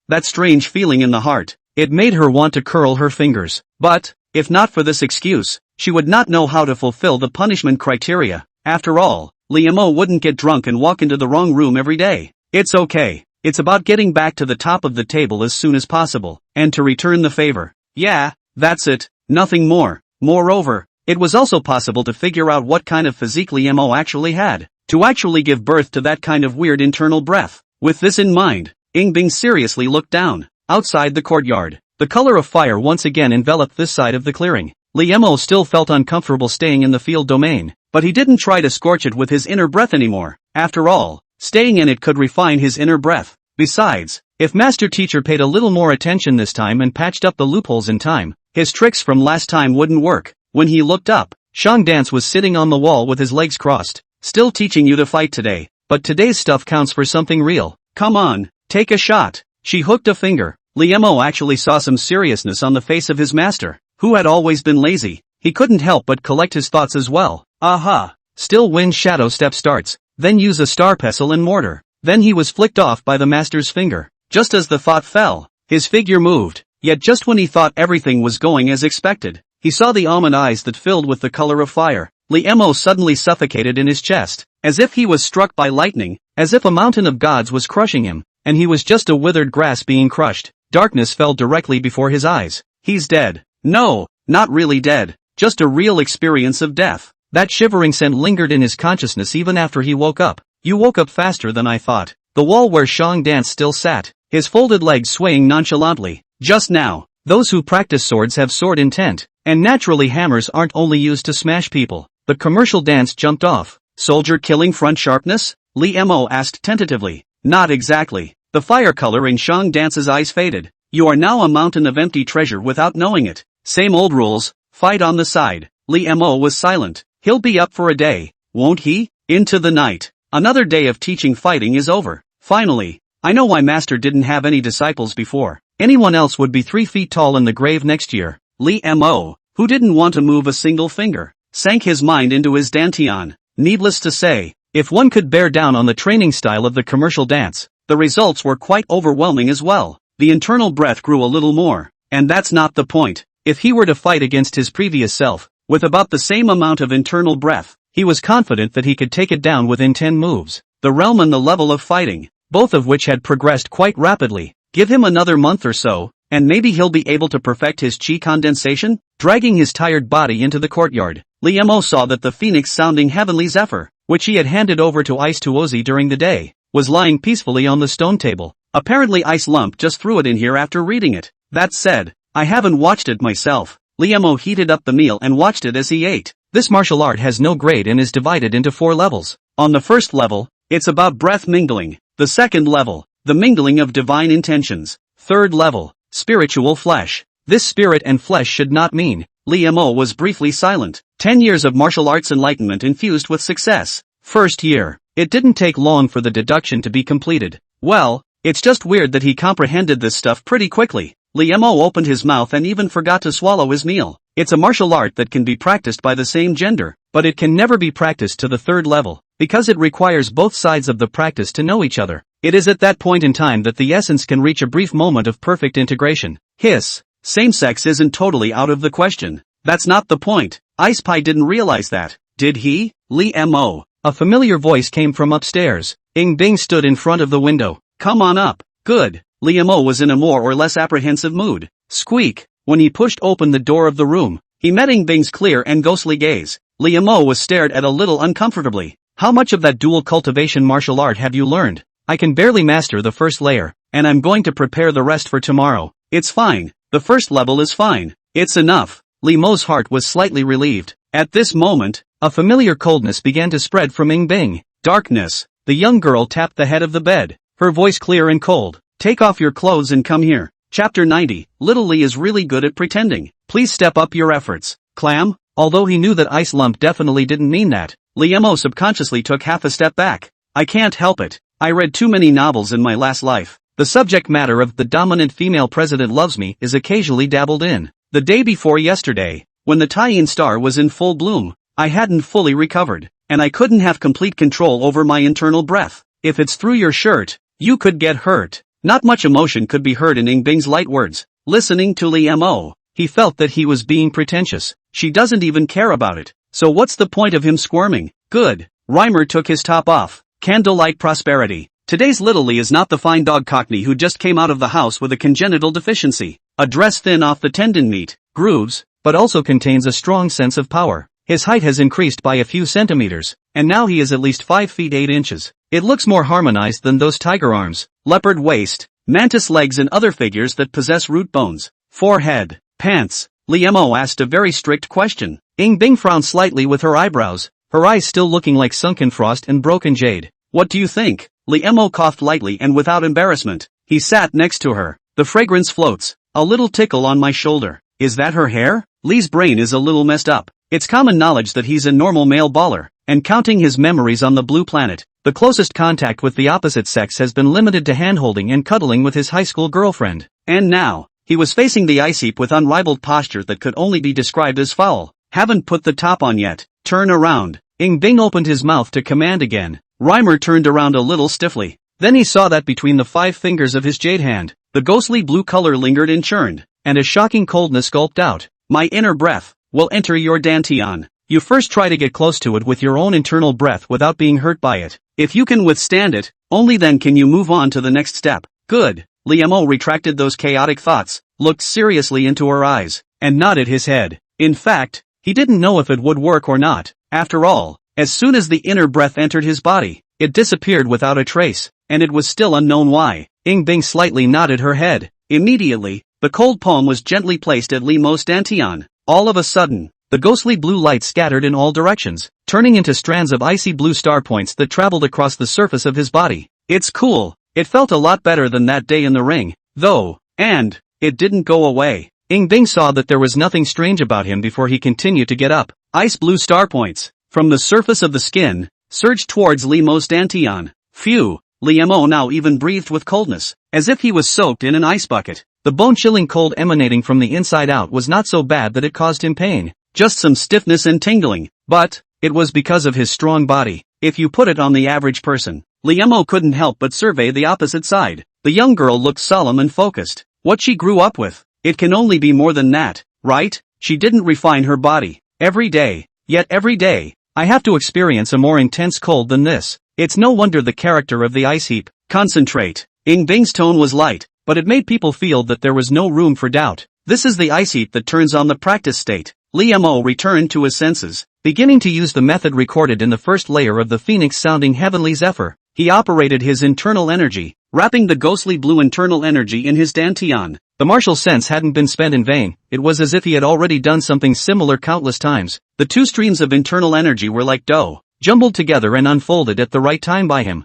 that strange feeling in the heart. It made her want to curl her fingers. But, if not for this excuse, she would not know how to fulfill the punishment criteria. After all, Li Mo wouldn't get drunk and walk into the wrong room every day. It's okay. It's about getting back to the top of the table as soon as possible, and to return the favor. Yeah, that's it, nothing more. Moreover, it was also possible to figure out what kind of physique Li Mo actually had, to actually give birth to that kind of weird internal breath. With this in mind, Ing Bing seriously looked down. Outside the courtyard, the color of fire once again enveloped this side of the clearing. Li Mo still felt uncomfortable staying in the field domain, but he didn't try to scorch it with his inner breath anymore. After all, staying in it could refine his inner breath. Besides, if Master Teacher paid a little more attention this time and patched up the loopholes in time, his tricks from last time wouldn't work. When he looked up, Shang Dance was sitting on the wall with his legs crossed, still teaching you to fight today, but today's stuff counts for something real. Come on, take a shot. She hooked a finger. Liemo actually saw some seriousness on the face of his master, who had always been lazy. He couldn't help but collect his thoughts as well. Aha! Still wind shadow step starts, then use a star pestle and mortar. Then he was flicked off by the master's finger. Just as the thought fell, his figure moved, yet just when he thought everything was going as expected, he saw the almond eyes that filled with the color of fire. Liemo suddenly suffocated in his chest, as if he was struck by lightning, as if a mountain of gods was crushing him, and he was just a withered grass being crushed. Darkness fell directly before his eyes. He's dead. No, not really dead, just a real experience of death. That shivering scent lingered in his consciousness even after he woke up. You woke up faster than I thought. The wall where Shang danced still sat, his folded legs swaying nonchalantly. Just now, those who practice swords have sword intent, and naturally hammers aren't only used to smash people. The commercial dance jumped off. Soldier killing front sharpness? Liemo asked tentatively. Not exactly. The fire color in Shang Dance's eyes faded. You are now a mountain of empty treasure without knowing it. Same old rules, fight on the side. Liemo was silent. He'll be up for a day, won't he? Into the night. Another day of teaching fighting is over. Finally, I know why Master didn't have any disciples before. Anyone else would be 3 feet tall in the grave next year. Liemo, who didn't want to move a single finger, sank his mind into his dantian. Needless to say, if one could bear down on the training style of the commercial dance, the results were quite overwhelming as well. The internal breath grew a little more, and that's not the point. If he were to fight against his previous self, with about the same amount of internal breath, he was confident that he could take it down within 10 moves. The realm and the level of fighting, both of which had progressed quite rapidly. Give him another month or so, and maybe he'll be able to perfect his chi condensation. Dragging his tired body into the courtyard, Liemo saw that the phoenix-sounding heavenly zephyr, which he had handed over to Ice Tuozi during the day, was lying peacefully on the stone table. Apparently Ice Lump just threw it in here after reading it. That said, I haven't watched it myself. Liemo heated up the meal and watched it as he ate. This martial art has no grade and is divided into 4 levels. On the first level, it's about breath mingling. The second level, the mingling of divine intentions. Third level, spiritual flesh. This spirit and flesh should not mean. Liemo was briefly silent. 10 years of martial arts enlightenment infused with success. First year. It didn't take long for the deduction to be completed. Well, it's just weird that he comprehended this stuff pretty quickly. Liemo opened his mouth and even forgot to swallow his meal. It's a martial art that can be practiced by the same gender, but it can never be practiced to the third level, because it requires both sides of the practice to know each other. It is at that point in time that the essence can reach a brief moment of perfect integration. Hiss. Same-sex isn't totally out of the question. That's not the point. Ice Pie didn't realize that, did he? Liemo. A familiar voice came from upstairs. Ing Bing stood in front of the window. Come on up. Good. Liemo was in a more or less apprehensive mood. Squeak. When he pushed open the door of the room, he met Ing Bing's clear and ghostly gaze. Liemo was stared at a little uncomfortably. How much of that dual cultivation martial art have you learned? I can barely master the first layer, and I'm going to prepare the rest for tomorrow. It's fine. The first level is fine. It's enough. Liemo's heart was slightly relieved. At this moment, a familiar coldness began to spread from Ing Bing. Darkness. The young girl tapped the head of the bed, her voice clear and cold. Take off your clothes and come here. Chapter 90. Little Lee is really good at pretending. Please step up your efforts. Clam? Although he knew that Ice Lump definitely didn't mean that, Liemo subconsciously took half a step back. I can't help it. I read too many novels in my last life. The subject matter of The Dominant Female President Loves Me is occasionally dabbled in. The day before yesterday, when the tie-in star was in full bloom, I hadn't fully recovered, and I couldn't have complete control over my internal breath. If it's through your shirt, you could get hurt. Not much emotion could be heard in Ing Bing's light words. Listening to Liemo, he felt that he was being pretentious. She doesn't even care about it. So what's the point of him squirming? Good. Reimer took his top off. Candlelight prosperity. Today's Little Lee is not the fine dog cockney who just came out of the house with a congenital deficiency. A dress thin off the tendon meat, grooves, but also contains a strong sense of power. His height has increased by a few centimeters, and now he is at least 5 feet 8 inches. It looks more harmonized than those tiger arms, leopard waist, mantis legs and other figures that possess root bones. Forehead, pants. Liemo asked a very strict question. Ing Bing frowned slightly with her eyebrows, her eyes still looking like sunken frost and broken jade. What do you think? Liemo coughed lightly and without embarrassment. He sat next to her. The fragrance floats. A little tickle on my shoulder. Is that her hair? Lee's brain is a little messed up. It's common knowledge that he's a normal male baller, and counting his memories on the blue planet, the closest contact with the opposite sex has been limited to handholding and cuddling with his high school girlfriend. And now, he was facing the ice heap with unrivaled posture that could only be described as foul. Haven't put the top on yet. Turn around. Bing opened his mouth to command again. Reimer turned around a little stiffly. Then he saw that between the 5 fingers of his jade hand, the ghostly blue color lingered and churned, and a shocking coldness gulped out. My inner breath will enter your dantian. You first try to get close to it with your own internal breath without being hurt by it. If you can withstand it, only then can you move on to the next step. Good. Liamo retracted those chaotic thoughts, looked seriously into her eyes, and nodded his head. In fact, he didn't know if it would work or not. After all, as soon as the inner breath entered his body, it disappeared without a trace, and it was still unknown why. Bing slightly nodded her head. Immediately, the cold palm was gently placed at Limo's dantian. All of a sudden, the ghostly blue light scattered in all directions, turning into strands of icy blue star points that traveled across the surface of his body. It's cool. It felt a lot better than that day in the ring, though, and it didn't go away. Bing saw that there was nothing strange about him before he continued to get up. Ice blue star points, from the surface of the skin, surged towards Limo's dantian. Phew, Liamo now even breathed with coldness, as if he was soaked in an ice bucket. The bone-chilling cold emanating from the inside out was not so bad that it caused him pain, just some stiffness and tingling, but it was because of his strong body. If you put it on the average person, Liamo couldn't help but survey the opposite side. The young girl looked solemn and focused. What she grew up with, it can only be more than that, right? She didn't refine her body. Every day, yet every day, I have to experience a more intense cold than this. It's no wonder the character of the ice heap. Concentrate. Bing's tone was light, but it made people feel that there was no room for doubt. This is the ice heap that turns on the practice state. Liamo returned to his senses, beginning to use the method recorded in the first layer of the phoenix-sounding heavenly zephyr. He operated his internal energy, wrapping the ghostly blue internal energy in his dantian. The martial sense hadn't been spent in vain. It was as if he had already done something similar countless times. The 2 streams of internal energy were like dough, jumbled together and unfolded at the right time by him.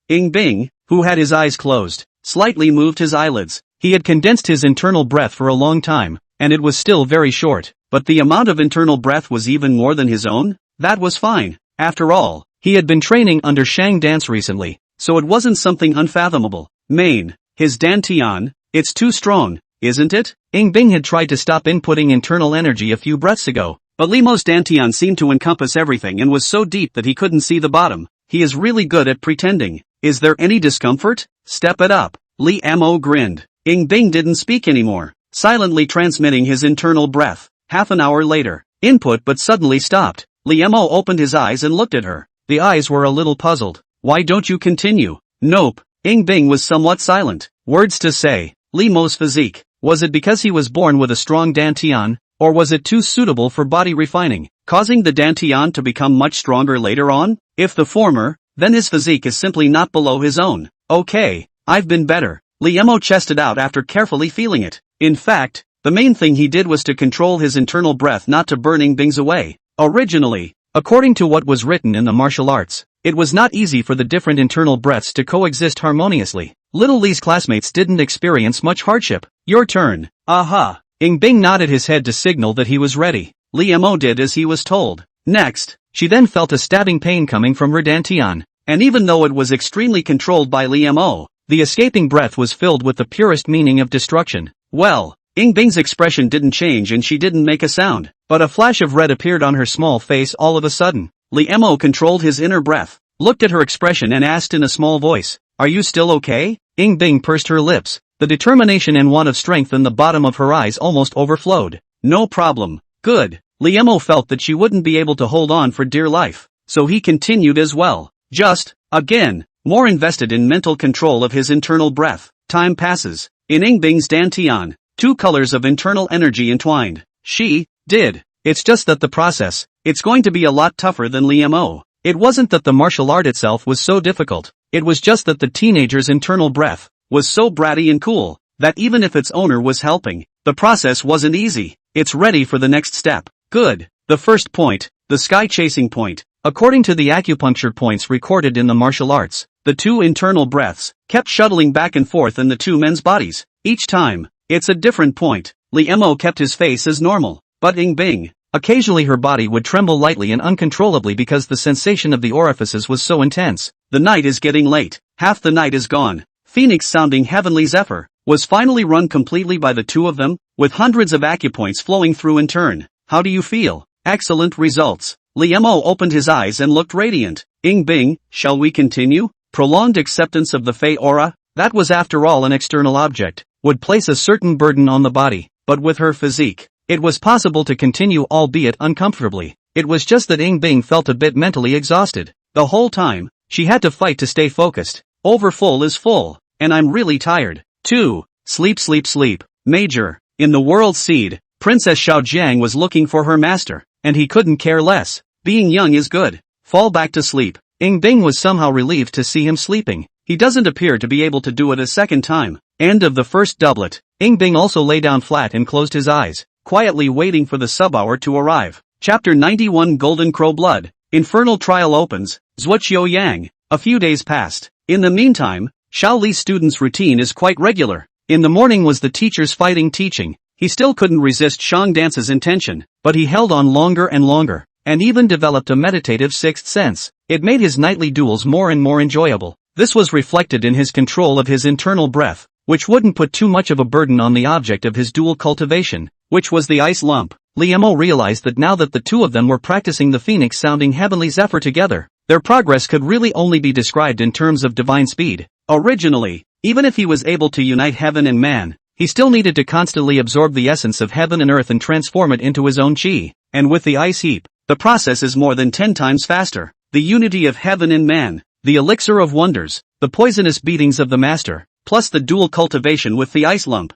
Bing, who had his eyes closed, slightly moved his eyelids. He had condensed his internal breath for a long time, and it was still very short. But the amount of internal breath was even more than his own? That was fine. After all, he had been training under Shang dance recently, so it wasn't something unfathomable. His dantian, it's too strong, isn't it? Bing had tried to stop inputting internal energy a few breaths ago, but Limo's dantian seemed to encompass everything and was so deep that he couldn't see the bottom. He is really good at pretending. Is there any discomfort? Step it up. Liamo grinned. Bing didn't speak anymore, silently transmitting his internal breath. Half an hour later, input but suddenly stopped. Liamo opened his eyes and looked at her. The eyes were a little puzzled. Why don't you continue? Nope. Bing was somewhat silent. Words to say. Limo's physique. Was it because he was born with a strong dantian, or was it too suitable for body refining, causing the dantian to become much stronger later on? If the former, then his physique is simply not below his own. Okay, I've been better. Liamo chested out after carefully feeling it. In fact, the main thing he did was to control his internal breath not to burn Bing's away. Originally, according to what was written in the martial arts, it was not easy for the different internal breaths to coexist harmoniously. Little Lee's classmates didn't experience much hardship. Your turn. Aha. Bing nodded his head to signal that he was ready. Liamo did as he was told. Next, she then felt a stabbing pain coming from her dantian, and even though it was extremely controlled by Liamo, the escaping breath was filled with the purest meaning of destruction. Well, Bing's expression didn't change and she didn't make a sound, but a flash of red appeared on her small face all of a sudden. Liamo controlled his inner breath, looked at her expression and asked in a small voice, "Are you still okay?" Bing pursed her lips. The determination and want of strength in the bottom of her eyes almost overflowed. No problem. Good. Liamo felt that she wouldn't be able to hold on for dear life, so he continued as well. Just, again, more invested in mental control of his internal breath. Time passes. In Bing's dantian, 2 colors of internal energy entwined. She did. It's just that the process, it's going to be a lot tougher than Liamo. It wasn't that the martial art itself was so difficult. It was just that the teenager's internal breath was so bratty and cool that even if its owner was helping, the process wasn't easy. It's ready for the next step. Good. The first point, the sky chasing point. According to the acupuncture points recorded in the martial arts, the 2 internal breaths kept shuttling back and forth in the 2 men's bodies. Each time, it's a different point. Liamo kept his face as normal, but Bing Occasionally her body would tremble lightly and uncontrollably because the sensation of the orifices was so intense. The night is getting late. Half the night is gone. Phoenix sounding heavenly zephyr was finally run completely by the two of them, with hundreds of acupoints flowing through in turn. How do you feel? Excellent results. Liemo opened his eyes and looked radiant. Ing Bing, shall we continue? Prolonged acceptance of the Fey aura, that was after all an external object, would place a certain burden on the body, but with her physique, it was possible to continue albeit uncomfortably. It was just that Ing Bing felt a bit mentally exhausted. The whole time, she had to fight to stay focused. Overfull is full, and I'm really tired. 2. Sleep. Major. In the World Seed, Princess Xiaojiang was looking for her master, and he couldn't care less. Being young is good. Fall back to sleep. Ing Bing was somehow relieved to see him sleeping. He doesn't appear to be able to do it a second time. End of the first doublet. Ing Bing also lay down flat and closed his eyes, quietly waiting for the sub-hour to arrive. Chapter 91 Golden Crow Blood. Infernal Trial opens. Zhuoqiu Yang. A few days passed. In the meantime, Xiao Li's students' routine is quite regular. In the morning was the teacher's fighting teaching. He still couldn't resist Shang Dance's intention, but he held on longer and longer, and even developed a meditative sixth sense. It made his nightly duels more and more enjoyable. This was reflected in his control of his internal breath, which wouldn't put too much of a burden on the object of his dual cultivation, which was the ice lump. Liemo realized that now that the two of them were practicing the phoenix-sounding heavenly zephyr together, their progress could really only be described in terms of divine speed. Originally, even if he was able to unite heaven and man, he still needed to constantly absorb the essence of heaven and earth and transform it into his own chi. And with the ice heap, the process is more than 10 times faster. The unity of heaven and man, the elixir of wonders, the poisonous beatings of the master, plus the dual cultivation with the ice lump.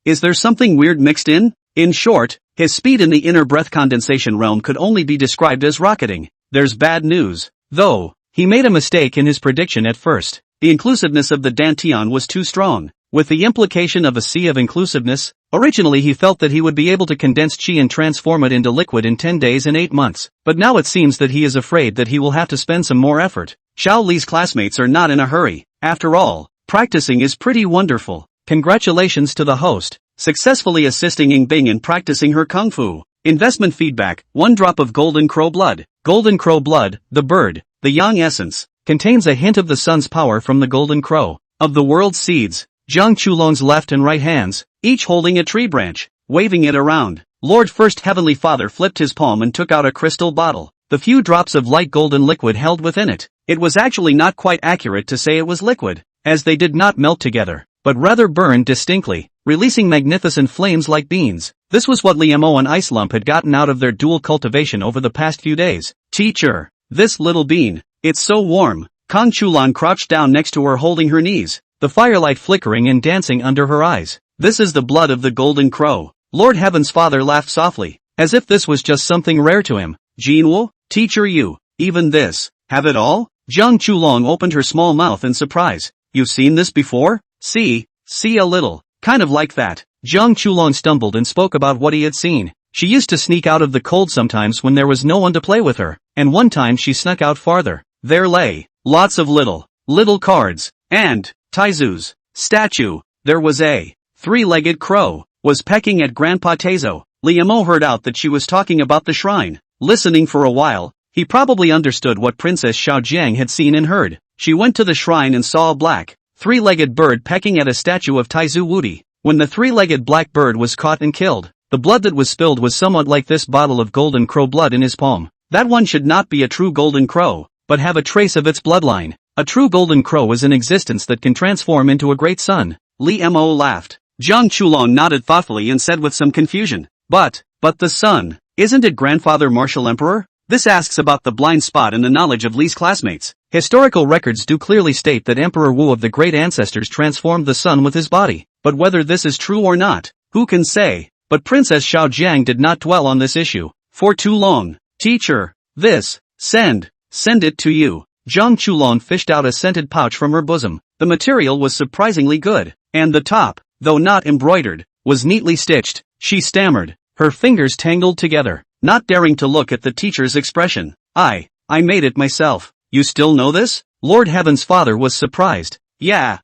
Is there something weird mixed in? In short, his speed in the inner breath condensation realm could only be described as rocketing. There's bad news, though. He made a mistake in his prediction at first. The inclusiveness of the Dantian was too strong. With the implication of a sea of inclusiveness, originally he felt that he would be able to condense chi and transform it into liquid in 10 days and 8 months, but now it seems that he is afraid that he will have to spend some more effort. Xiao Li's classmates are not in a hurry. After all, practicing is pretty wonderful. Congratulations to the host, successfully assisting Ing Bing in practicing her kung fu. Investment feedback, 1 drop of Golden Crow Blood. Golden Crow Blood, the bird, the yang essence, contains a hint of the sun's power from the Golden Crow. Of the world's seeds, Jiang Chulong's left and right hands, each holding a tree branch, waving it around. Lord First Heavenly Father flipped his palm and took out a crystal bottle. The few drops of light golden liquid held within it. It was actually not quite accurate to say it was liquid, as they did not melt together, but rather burned distinctly, releasing magnificent flames like beans. This was what Liemo and Ice Lump had gotten out of their dual cultivation over the past few days. Teacher, this little bean, it's so warm. Kang Chulan crouched down next to her holding her knees, the firelight flickering and dancing under her eyes. This is the blood of the Golden Crow. Lord Heaven's father laughed softly, as if this was just something rare to him. Jinwu, teacher you, even this, have it all? Jiang Chulong opened her small mouth in surprise. You've seen this before? See a little, kind of like that. Jiang Chulong stumbled and spoke about what he had seen. She used to sneak out of the cold sometimes when there was no one to play with her, and one time she snuck out farther. There lay lots of little cards, and Taizu's statue. There was a 3-legged crow, was pecking at Grandpa Taizo. Liemo heard out that she was talking about the shrine. Listening for a while, he probably understood what Princess Xiaojiang had seen and heard. She went to the shrine and saw a black, 3-legged bird pecking at a statue of Taizu Wudi. When the 3-legged black bird was caught and killed, the blood that was spilled was somewhat like this bottle of Golden Crow blood in his palm. That one should not be a true Golden Crow, but have a trace of its bloodline. A true Golden Crow is an existence that can transform into a great sun. Liemo laughed. Jiang Chulong nodded thoughtfully and said with some confusion, But the sun, isn't it Grandfather Martial Emperor? This asks about the blind spot in the knowledge of Li's classmates. Historical records do clearly state that Emperor Wu of the great ancestors transformed the sun with his body, but whether this is true or not, who can say? But Princess Xiaojiang did not dwell on this issue for too long. Teacher, this, send it to you. Jiang Chulong fished out a scented pouch from her bosom. The material was surprisingly good, and the top, though not embroidered, was neatly stitched. She stammered, her fingers tangled together, not daring to look at the teacher's expression. I made it myself. You still know this? Lord Heaven's father was surprised. Yeah,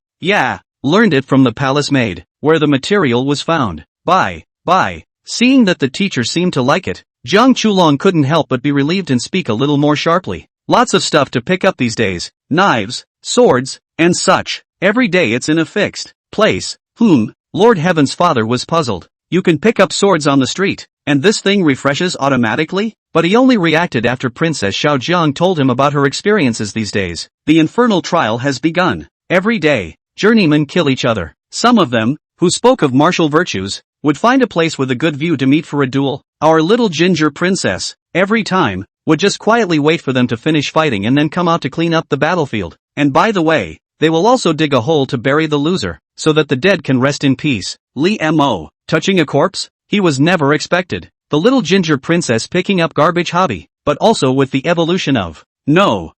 learned it from the palace maid, where the material was found. Seeing that the teacher seemed to like it, Jiang Chulong couldn't help but be relieved and speak a little more sharply. Lots of stuff to pick up these days. Knives, swords, and such. Every day it's in a fixed place. Lord Heaven's father was puzzled. You can pick up swords on the street, and this thing refreshes automatically? But he only reacted after Princess Xiaojiang told him about her experiences these days. The infernal trial has begun. Every day, journeymen kill each other. Some of them, who spoke of martial virtues, would find a place with a good view to meet for a duel. Our little ginger princess, every time, would just quietly wait for them to finish fighting and then come out to clean up the battlefield. And by the way, they will also dig a hole to bury the loser, so that the dead can rest in peace. Li Mo, touching a corpse? He was never expected. The little ginger princess picking up garbage hobby, but also with the evolution of, no,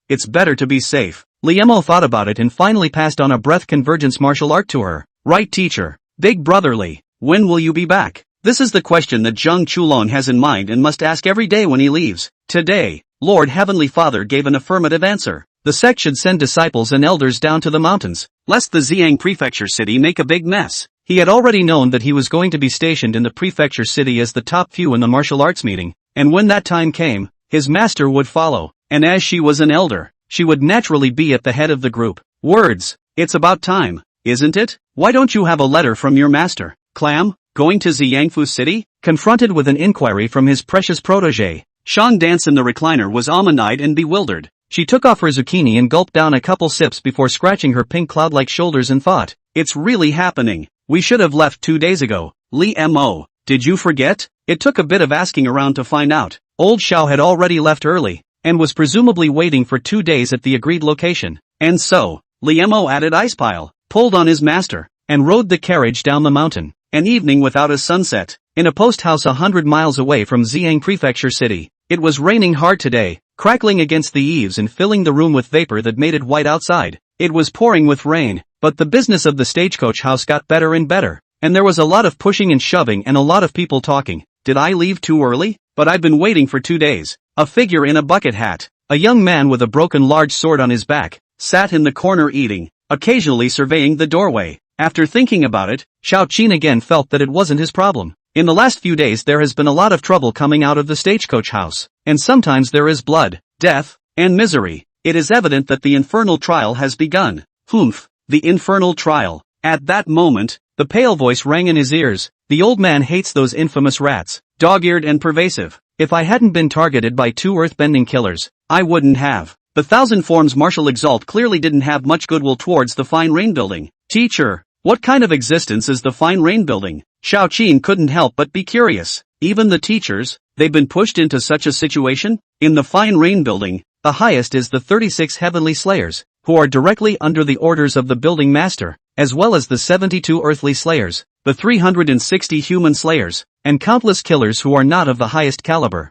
it's better to be safe. Li Mo thought about it and finally passed on a breath convergence martial art to her. Right, teacher. Big brotherly, when will you be back? This is the question that Jiang Chulong has in mind and must ask every day when he leaves. Today, Lord Heavenly Father gave an affirmative answer. The sect should send disciples and elders down to the mountains, lest the Xiang prefecture city make a big mess. He had already known that he was going to be stationed in the prefecture city as the top few in the martial arts meeting, and when that time came, his master would follow, and as she was an elder, she would naturally be at the head of the group. Words, it's about time, isn't it? Why don't you have a letter from your master? Clam, going to Xiangfu city? Confronted with an inquiry from his precious protege, Shang Dance in the recliner was almond-eyed and bewildered. She took off her zucchini and gulped down a couple sips before scratching her pink cloud-like shoulders and thought, it's really happening. We should have left 2 days ago. Li Mo, did you forget? It took a bit of asking around to find out. Old Xiao had already left early, and was presumably waiting for 2 days at the agreed location. And so, Li Mo added ice pile, pulled on his master, and rode the carriage down the mountain. An evening without a sunset, in a post house 100 miles away from Xiang prefecture city. It was raining hard today, crackling against the eaves and filling the room with vapor that made it white outside. It was pouring with rain, but the business of the stagecoach house got better and better, and there was a lot of pushing and shoving and a lot of people talking. Did I leave too early? But I've been waiting for 2 days. A figure in a bucket hat, a young man with a broken large sword on his back, sat in the corner eating, occasionally surveying the doorway. After thinking about it, Xiao Qin again felt that it wasn't his problem. In the last few days there has been a lot of trouble coming out of the stagecoach house, and sometimes there is blood, death, and misery. It is evident that the infernal trial has begun. The infernal trial. At that moment, the pale voice rang in his ears. The old man hates those infamous rats, dog-eared and pervasive. If I hadn't been targeted by 2 earth-bending killers, I wouldn't have. The Thousand Forms Martial Exalt clearly didn't have much goodwill towards the Fine Rain Building. Teacher, what kind of existence is the Fine Rain Building? Xiao Qin couldn't help but be curious. Even the teachers, they've been pushed into such a situation? In the Fine Rain Building, the highest is the 36 Heavenly Slayers, who are directly under the orders of the Building Master, as well as the 72 Earthly Slayers, the 360 Human Slayers, and countless killers who are not of the highest caliber.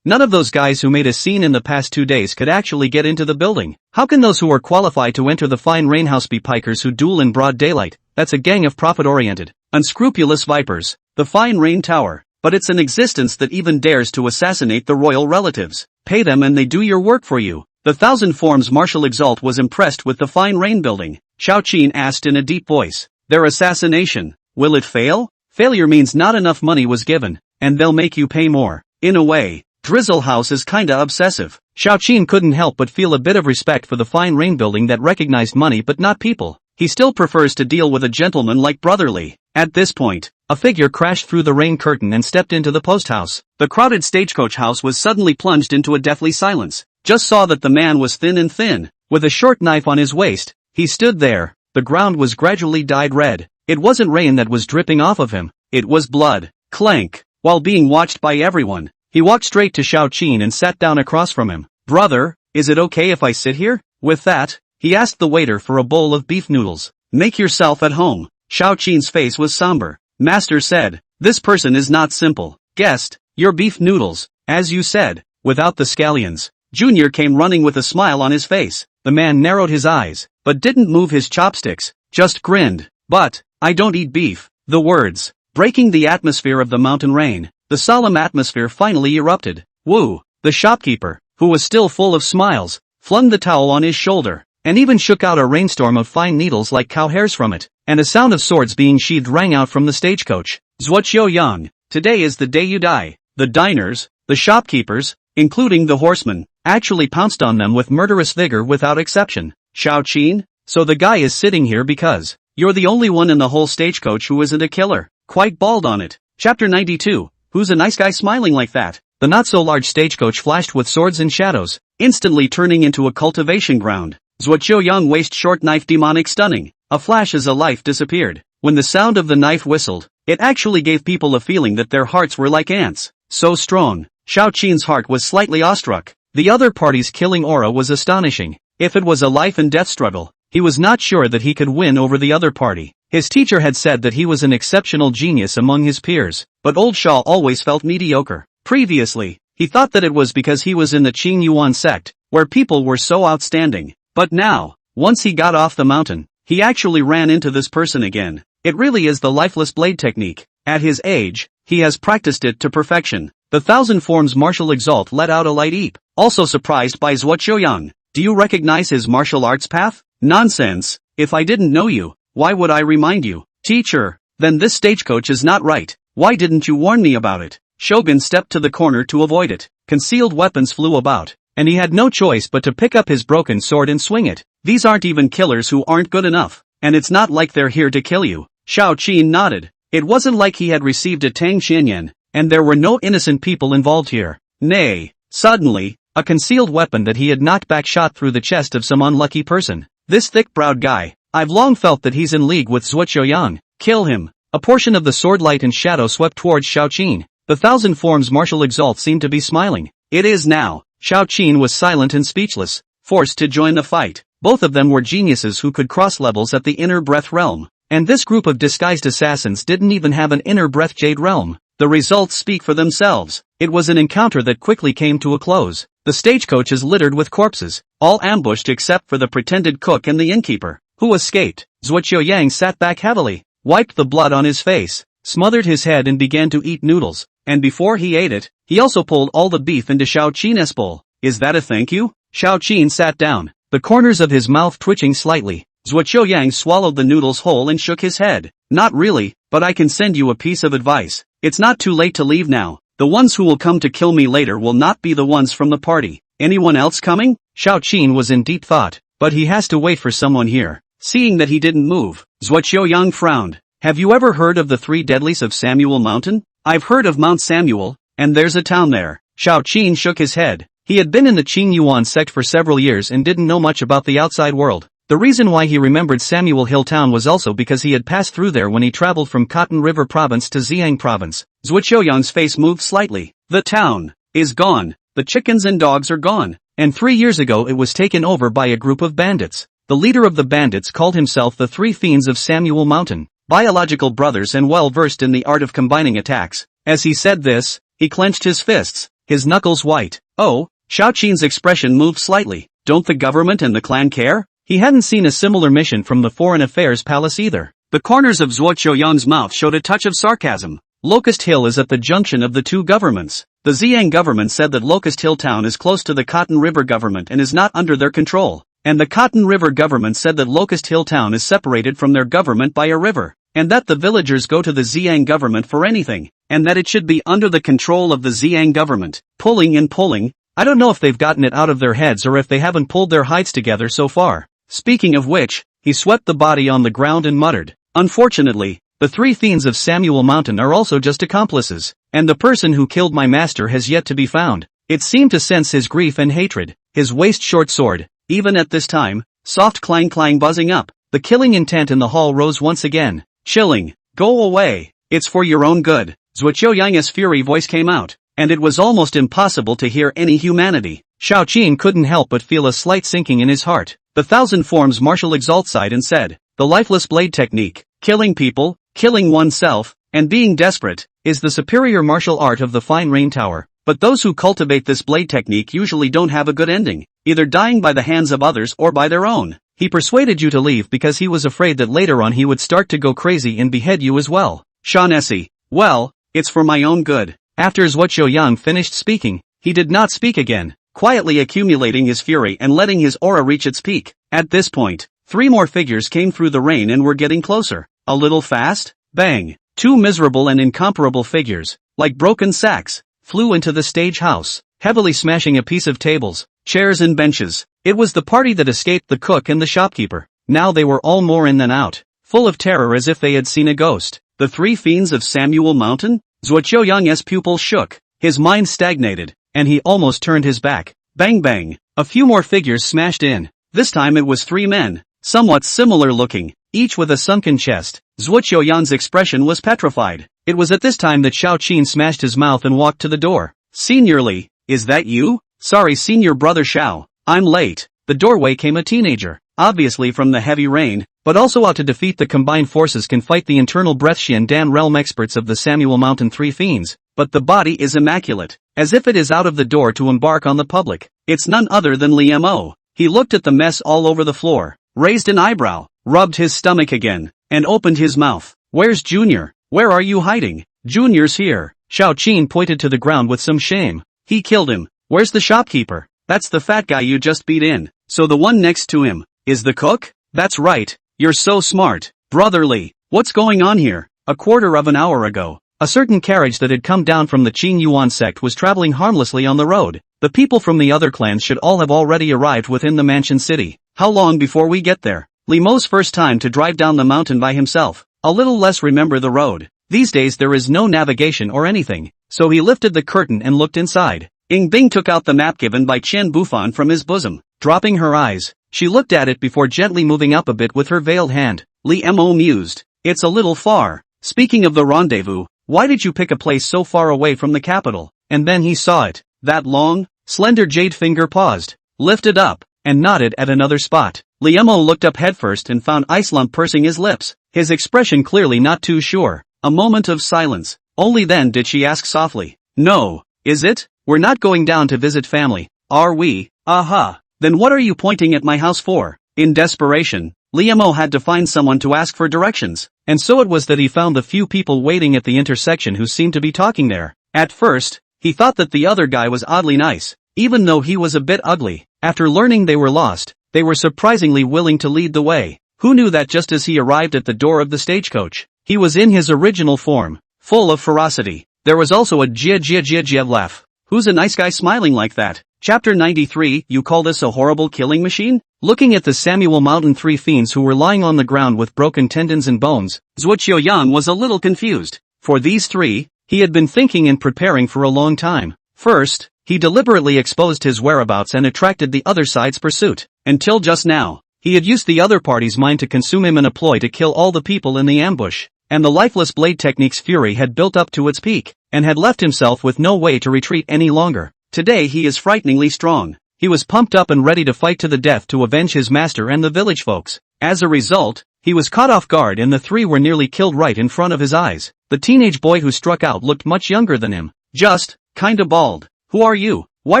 None of those guys who made a scene in the past 2 days could actually get into the building. How can those who are qualified to enter the Fine Rain House be pikers who duel in broad daylight? That's a gang of profit-oriented, unscrupulous vipers. The Fine Rain Tower. But it's an existence that even dares to assassinate the royal relatives. Pay them and they do your work for you. The Thousand Forms Martial Exalt was impressed with the Fine Rain Building. Xiao Qin asked in a deep voice. Their assassination, will it fail? Failure means not enough money was given, and they'll make you pay more. In a way, Drizzle House is kinda obsessive. Xiao Qin couldn't help but feel a bit of respect for the Fine Rain Building that recognized money but not people. He still prefers to deal with a gentleman like Brotherly. At this point, a figure crashed through the rain curtain and stepped into the post house. The crowded stagecoach house was suddenly plunged into a deathly silence. Just saw that the man was thin, with a short knife on his waist. He stood there. The ground was gradually dyed red. It wasn't rain that was dripping off of him. It was blood. Clank. While being watched by everyone, he walked straight to Xiao Qin and sat down across from him. Brother, is it okay if I sit here? With that, he asked the waiter for a bowl of beef noodles. Make yourself at home. Xiao Qin's face was somber. Master said, this person is not simple. Guest, your beef noodles, as you said, without the scallions. Junior came running with a smile on his face. The man narrowed his eyes, but didn't move his chopsticks, just grinned. But, I don't eat beef. The words, breaking the atmosphere of the mountain rain. The solemn atmosphere finally erupted. Woo! The shopkeeper, who was still full of smiles, flung the towel on his shoulder, and even shook out a rainstorm of fine needles like cow hairs from it, and a sound of swords being sheathed rang out from the stagecoach. Zhuoqiu Yang, today is the day you die. the diners, the shopkeepers, including the horsemen, actually pounced on them with murderous vigor without exception. Xiaoqin, so the guy is sitting here because you're the only one in the whole stagecoach who isn't a killer. Quite bald on it. Chapter 92. Who's a nice guy smiling like that? The not-so-large stagecoach flashed with swords and shadows, instantly turning into a cultivation ground. Zhuoqiu waist short knife demonic stunning. A flash as a life disappeared. When the sound of the knife whistled, it actually gave people a feeling that their hearts were like ants. So strong. Xiaoqin's heart was slightly awestruck. The other party's killing aura was astonishing. If it was a life and death struggle, he was not sure that he could win over the other party. His teacher had said that he was an exceptional genius among his peers, but old Shaw always felt mediocre. Previously, he thought that it was because he was in the Qing Yuan sect, where people were so outstanding. But now, once he got off the mountain, he actually ran into this person again. It really is the lifeless blade technique. At his age, he has practiced it to perfection. The thousand forms martial exalt let out a light eep. Also surprised by Zhuoqiu. Do you recognize his martial arts path? Nonsense. If I didn't know you, why would I remind you? Teacher, then this stagecoach is not right. Why didn't you warn me about it? Shogun stepped to the corner to avoid it. Concealed weapons flew about, and he had no choice but to pick up his broken sword and swing it. These aren't even killers who aren't good enough, and it's not like they're here to kill you. Xiaoqin nodded. It wasn't like he had received a Tang Xianyan, and there were no innocent people involved here. Nay, suddenly, a concealed weapon that he had knocked back shot through the chest of some unlucky person. This thick-browed guy, I've long felt that he's in league with Zhuoqiu. Kill him. A portion of the sword light and shadow swept towards Xiaoqin. The thousand forms martial exalt seemed to be smiling. It is now. Xiaoqin was silent and speechless, forced to join the fight. Both of them were geniuses who could cross levels at the inner breath realm. And this group of disguised assassins didn't even have an inner breath jade realm. The results speak for themselves. It was an encounter that quickly came to a close. The stagecoach is littered with corpses, all ambushed except for the pretended cook and the innkeeper, who escaped. Zhuoqiu sat back heavily, wiped the blood on his face, smothered his head and began to eat noodles. And before he ate it, he also pulled all the beef into Xiaoqin's bowl. Is that a thank you? Xiaoqin sat down, the corners of his mouth twitching slightly. Zhuoqiu swallowed the noodles whole and shook his head. Not really, but I can send you a piece of advice. It's not too late to leave now. The ones who will come to kill me later will not be the ones from the party. Anyone else coming? Xiaoqin was in deep thought, but he has to wait for someone here. Seeing that he didn't move, Zhuoqiu frowned. Have you ever heard of the three deadlies of Samuel Mountain? I've heard of Mount Samuel, and there's a town there. Xiaoqin shook his head. He had been in the Qing Yuan sect for several years and didn't know much about the outside world. The reason why he remembered Samuel Hill Town was also because he had passed through there when he traveled from Cotton River Province to Xiang Province. Zhuoqiu's face moved slightly. The town is gone. The chickens and dogs are gone. And 3 years ago it was taken over by a group of bandits. The leader of the bandits called himself the Three Fiends of Samuel Mountain. Biological brothers and well-versed in the art of combining attacks. As he said this, he clenched his fists, his knuckles white. Oh, Xiaoqin's expression moved slightly. Don't the government and the clan care? He hadn't seen a similar mission from the Foreign Affairs Palace either. The corners of Zhuoqiu's mouth showed a touch of sarcasm. Locust Hill is at the junction of the two governments. The Xiang government said that Locust Hill town is close to the Cotton River government and is not under their control. And the Cotton River government said that Locust Hill town is separated from their government by a river. And that the villagers go to the Xiang government for anything. And that it should be under the control of the Xiang government. Pulling and pulling. I don't know if they've gotten it out of their heads or if they haven't pulled their hides together so far. Speaking of which, he swept the body on the ground and muttered. Unfortunately, the Three Fiends of Samuel Mountain are also just accomplices. And the person who killed my master has yet to be found. It seemed to sense his grief and hatred. His waist-short sword, even at this time, soft clang buzzing up. The killing intent in the hall rose once again. Chilling. Go away. It's for your own good. Zhuoqiu's fury voice came out, and it was almost impossible to hear any humanity. Xiaoqin couldn't help but feel a slight sinking in his heart. The thousand forms martial exalt sighed and said, the lifeless blade technique, killing people, killing oneself, and being desperate, is the superior martial art of the Fine Rain Tower. But those who cultivate this blade technique usually don't have a good ending, either dying by the hands of others or by their own. He persuaded you to leave because he was afraid that later on he would start to go crazy and behead you as well. Shaughnessy. Well, it's for my own good. After Zhuoqiu finished speaking, he did not speak again, quietly accumulating his fury and letting his aura reach its peak. At this point, 3 more figures came through the rain and were getting closer. A little fast? Bang. 2 miserable and incomparable figures, like broken sacks, flew into the stage house, heavily smashing a piece of tables, chairs and benches. It was the party that escaped the cook and the shopkeeper. Now they were all more in than out, full of terror as if they had seen a ghost. The three fiends of Samuel Mountain? Zhuo Yang's pupils shook, his mind stagnated, and he almost turned his back. Bang bang, a few more figures smashed in. This time it was three men, somewhat similar looking, each with a sunken chest. Zhuo Yang's expression was petrified. It was at this time that Xiao Qin smashed his mouth and walked to the door. Senior Li, is that you? Sorry senior brother Xiao, I'm late. The doorway came a teenager, obviously from the heavy rain, but also out to defeat the combined forces can fight the internal breath Xian Dan realm experts of the Samuel Mountain Three Fiends, but the body is immaculate, as if it is out of the door to embark on the public. It's none other than Li Mo. He looked at the mess all over the floor, raised an eyebrow, rubbed his stomach again, and opened his mouth. Where's Junior? Where are you hiding? Junior's here. Xiao Qin pointed to the ground with some shame. He killed him. Where's the shopkeeper? That's the fat guy you just beat in. So the one next to him is the cook? That's right. You're so smart. Brotherly, what's going on here? A quarter of an hour ago, a certain carriage that had come down from the Qin Yuan sect was traveling harmlessly on the road. The people from the other clans should all have already arrived within the mansion city. How long before we get there? Li Mo's first time to drive down the mountain by himself. A little less remember the road. These days there is no navigation or anything, so he lifted the curtain and looked inside. Ying Bing took out the map given by Qian Bufan from his bosom. Dropping her eyes, she looked at it before gently moving up a bit with her veiled hand. Li Mo mused. It's a little far. Speaking of the rendezvous, why did you pick a place so far away from the capital? And then he saw it. That long, slender jade finger paused, lifted up, and nodded at another spot. Li Mo looked up headfirst and found Icelump pursing his lips, his expression clearly not too sure. A moment of silence. Only then did she ask softly. No, is it? We're not going down to visit family, are we? Aha. Then what are you pointing at my house for? In desperation, Li Mo had to find someone to ask for directions, and so it was that he found the few people waiting at the intersection who seemed to be talking there. At first, he thought that the other guy was oddly nice, even though he was a bit ugly. After learning they were lost, they were surprisingly willing to lead the way. Who knew that just as he arrived at the door of the stagecoach, he was in his original form, full of ferocity. There was also a jia laugh. Who's a nice guy smiling like that? Chapter 93, you call this a horrible killing machine? Looking at the Samuel Mountain Three Fiends who were lying on the ground with broken tendons and bones, Zhuo Yang was a little confused. For these three, he had been thinking and preparing for a long time. First, he deliberately exposed his whereabouts and attracted the other side's pursuit. Until just now, he had used the other party's mind to consume him in a ploy to kill all the people in the ambush, and the lifeless blade technique's fury had built up to its peak, and had left himself with no way to retreat any longer. Today he is frighteningly strong. He was pumped up and ready to fight to the death to avenge his master and the village folks. As a result, he was caught off guard and the three were nearly killed right in front of his eyes. The teenage boy who struck out looked much younger than him. Just, kinda bald. Who are you? Why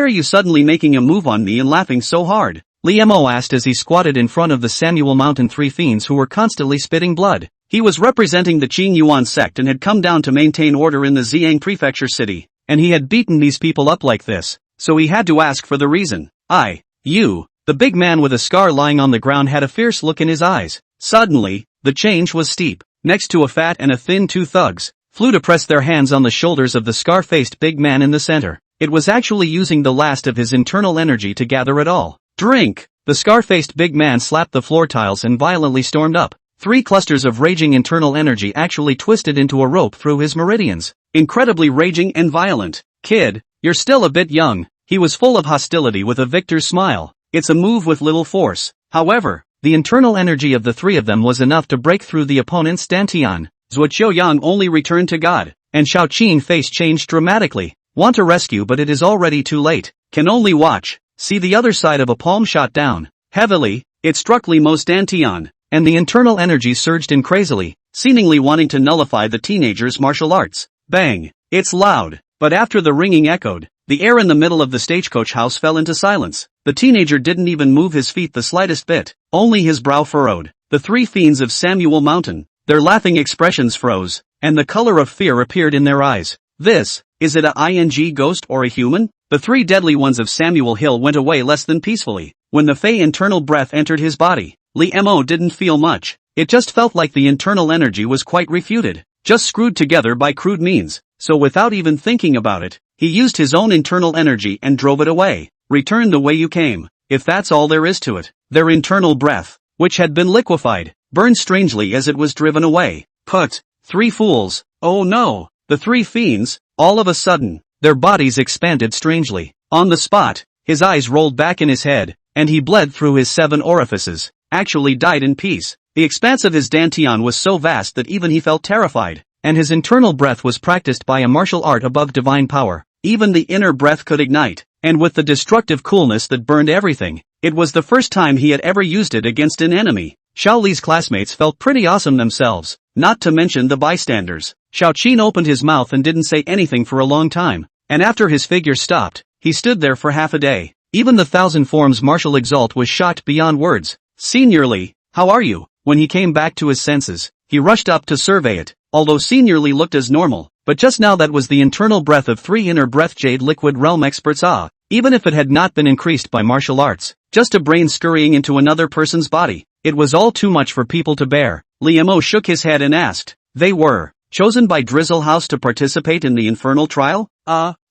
are you suddenly making a move on me and laughing so hard? Li Mo asked as he squatted in front of the Samuel Mountain Three Fiends who were constantly spitting blood. He was representing the Qin Yuan sect and had come down to maintain order in the Xiang prefecture city, and he had beaten these people up like this, so he had to ask for the reason. You. The big man with a scar lying on the ground had a fierce look in his eyes. Suddenly, the change was steep. Next to a fat and a thin two thugs, flew to press their hands on the shoulders of the scar-faced big man in the center. It was actually using the last of his internal energy to gather it all. Drink! The scar-faced big man slapped the floor tiles and violently stormed up. 3 clusters of raging internal energy actually twisted into a rope through his meridians. Incredibly raging and violent. Kid, you're still a bit young. He was full of hostility with a victor's smile. It's a move with little force. However, the internal energy of the three of them was enough to break through the opponent's dantian. Zhuo Yang only returned to God, and Xiao Qin's face changed dramatically. Want to rescue but it is already too late. Can only watch. See the other side of a palm shot down. Heavily, it struck Li Mo's dantian, and the internal energy surged in crazily, seemingly wanting to nullify the teenager's martial arts. Bang! It's loud, but after the ringing echoed, the air in the middle of the stagecoach house fell into silence. The teenager didn't even move his feet the slightest bit, only his brow furrowed. The three fiends of Samuel Mountain, their laughing expressions froze, and the color of fear appeared in their eyes. Is it a ing ghost or a human? The 3 deadly ones of Samuel Hill went away less than peacefully. When the Fey internal breath entered his body, Li Mo didn't feel much. It just felt like the internal energy was quite refuted, just screwed together by crude means. so without even thinking about it, he used his own internal energy and drove it away. Return the way you came, if that's all there is to it. Their internal breath, which had been liquefied, burned strangely as it was driven away. Put, 3 fools, oh no, the 3 fiends, all of a sudden, their bodies expanded strangely. On the spot, his eyes rolled back in his head, and he bled through his 7 orifices, actually died in peace. The expanse of his dantian was so vast that even he felt terrified, and his internal breath was practiced by a martial art above divine power. Even the inner breath could ignite, and with the destructive coolness that burned everything, it was the first time he had ever used it against an enemy. Xiao Li's classmates felt pretty awesome themselves, not to mention the bystanders. Xiao Qin opened his mouth and didn't say anything for a long time, and after his figure stopped, he stood there for half a day. Even the Thousand Forms martial exalt was shocked beyond words. Senior Li, how are you? When he came back to his senses, he rushed up to survey it, although Senior Li looked as normal, but just now that was the internal breath of 3 inner breath Jade Liquid Realm experts. Even if it had not been increased by martial arts, just a brain scurrying into another person's body, it was all too much for people to bear. Li Mo shook his head and asked, they were chosen by Drizzle House to participate in the infernal trial?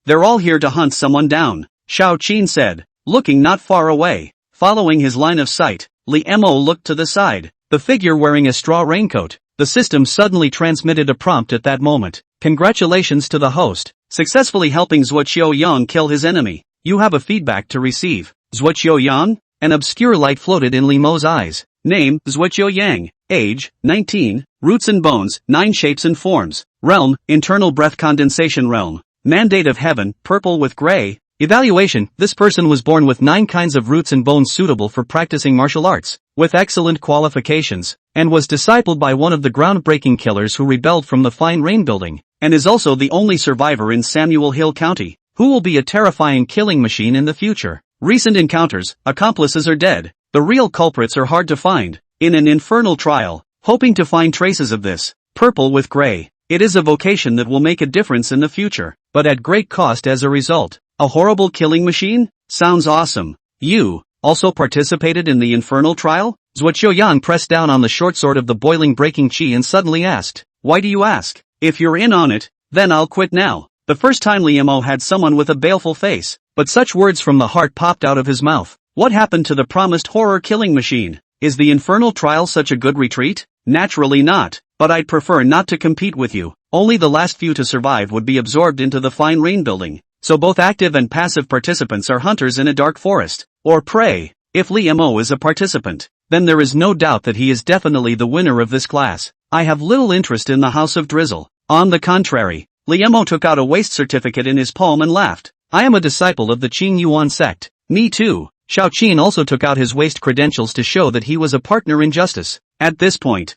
They're all here to hunt someone down, Xiao Qin said, looking not far away. Following his line of sight, Li Mo looked to the side, the figure wearing a straw raincoat. The system suddenly transmitted a prompt at that moment. Congratulations to the host, successfully helping Zhuo Yang kill his enemy. You have a feedback to receive. Zhuo Yang? An obscure light floated in Li Mo's eyes. Name, Zhuo Yang. Age, 19. Roots and bones, 9 shapes and forms. Realm, internal breath condensation realm. Mandate of heaven, purple with gray. Evaluation, this person was born with 9 kinds of roots and bones suitable for practicing martial arts, with excellent qualifications, and was discipled by one of the groundbreaking killers who rebelled from the Fine Rain building, and is also the only survivor in Samuel Hill County, who will be a terrifying killing machine in the future. Recent encounters, accomplices are dead, the real culprits are hard to find. In an infernal trial, hoping to find traces of this, purple with gray, it is a vocation that will make a difference in the future, but at great cost as a result. A horrible killing machine? Sounds awesome. You also participated in the infernal trial? Zhuo Yang pressed down on the short sword of the boiling breaking chi and suddenly asked, why do you ask? If you're in on it, then I'll quit now. The first time Li Mo had someone with a baleful face, but such words from the heart popped out of his mouth. What happened to the promised horror killing machine? Is the infernal trial such a good retreat? Naturally not, but I'd prefer not to compete with you. Only the last few to survive would be absorbed into the Fine Rain building. So both active and passive participants are hunters in a dark forest, or prey. If Li Mo is a participant, then there is no doubt that he is definitely the winner of this class. I have little interest in the House of Drizzle. On the contrary, Li Mo took out a waste certificate in his palm and laughed. I am a disciple of the Qing Yuan sect. Me too. Xiao Qin also took out his waste credentials to show that he was a partner in justice. At this point,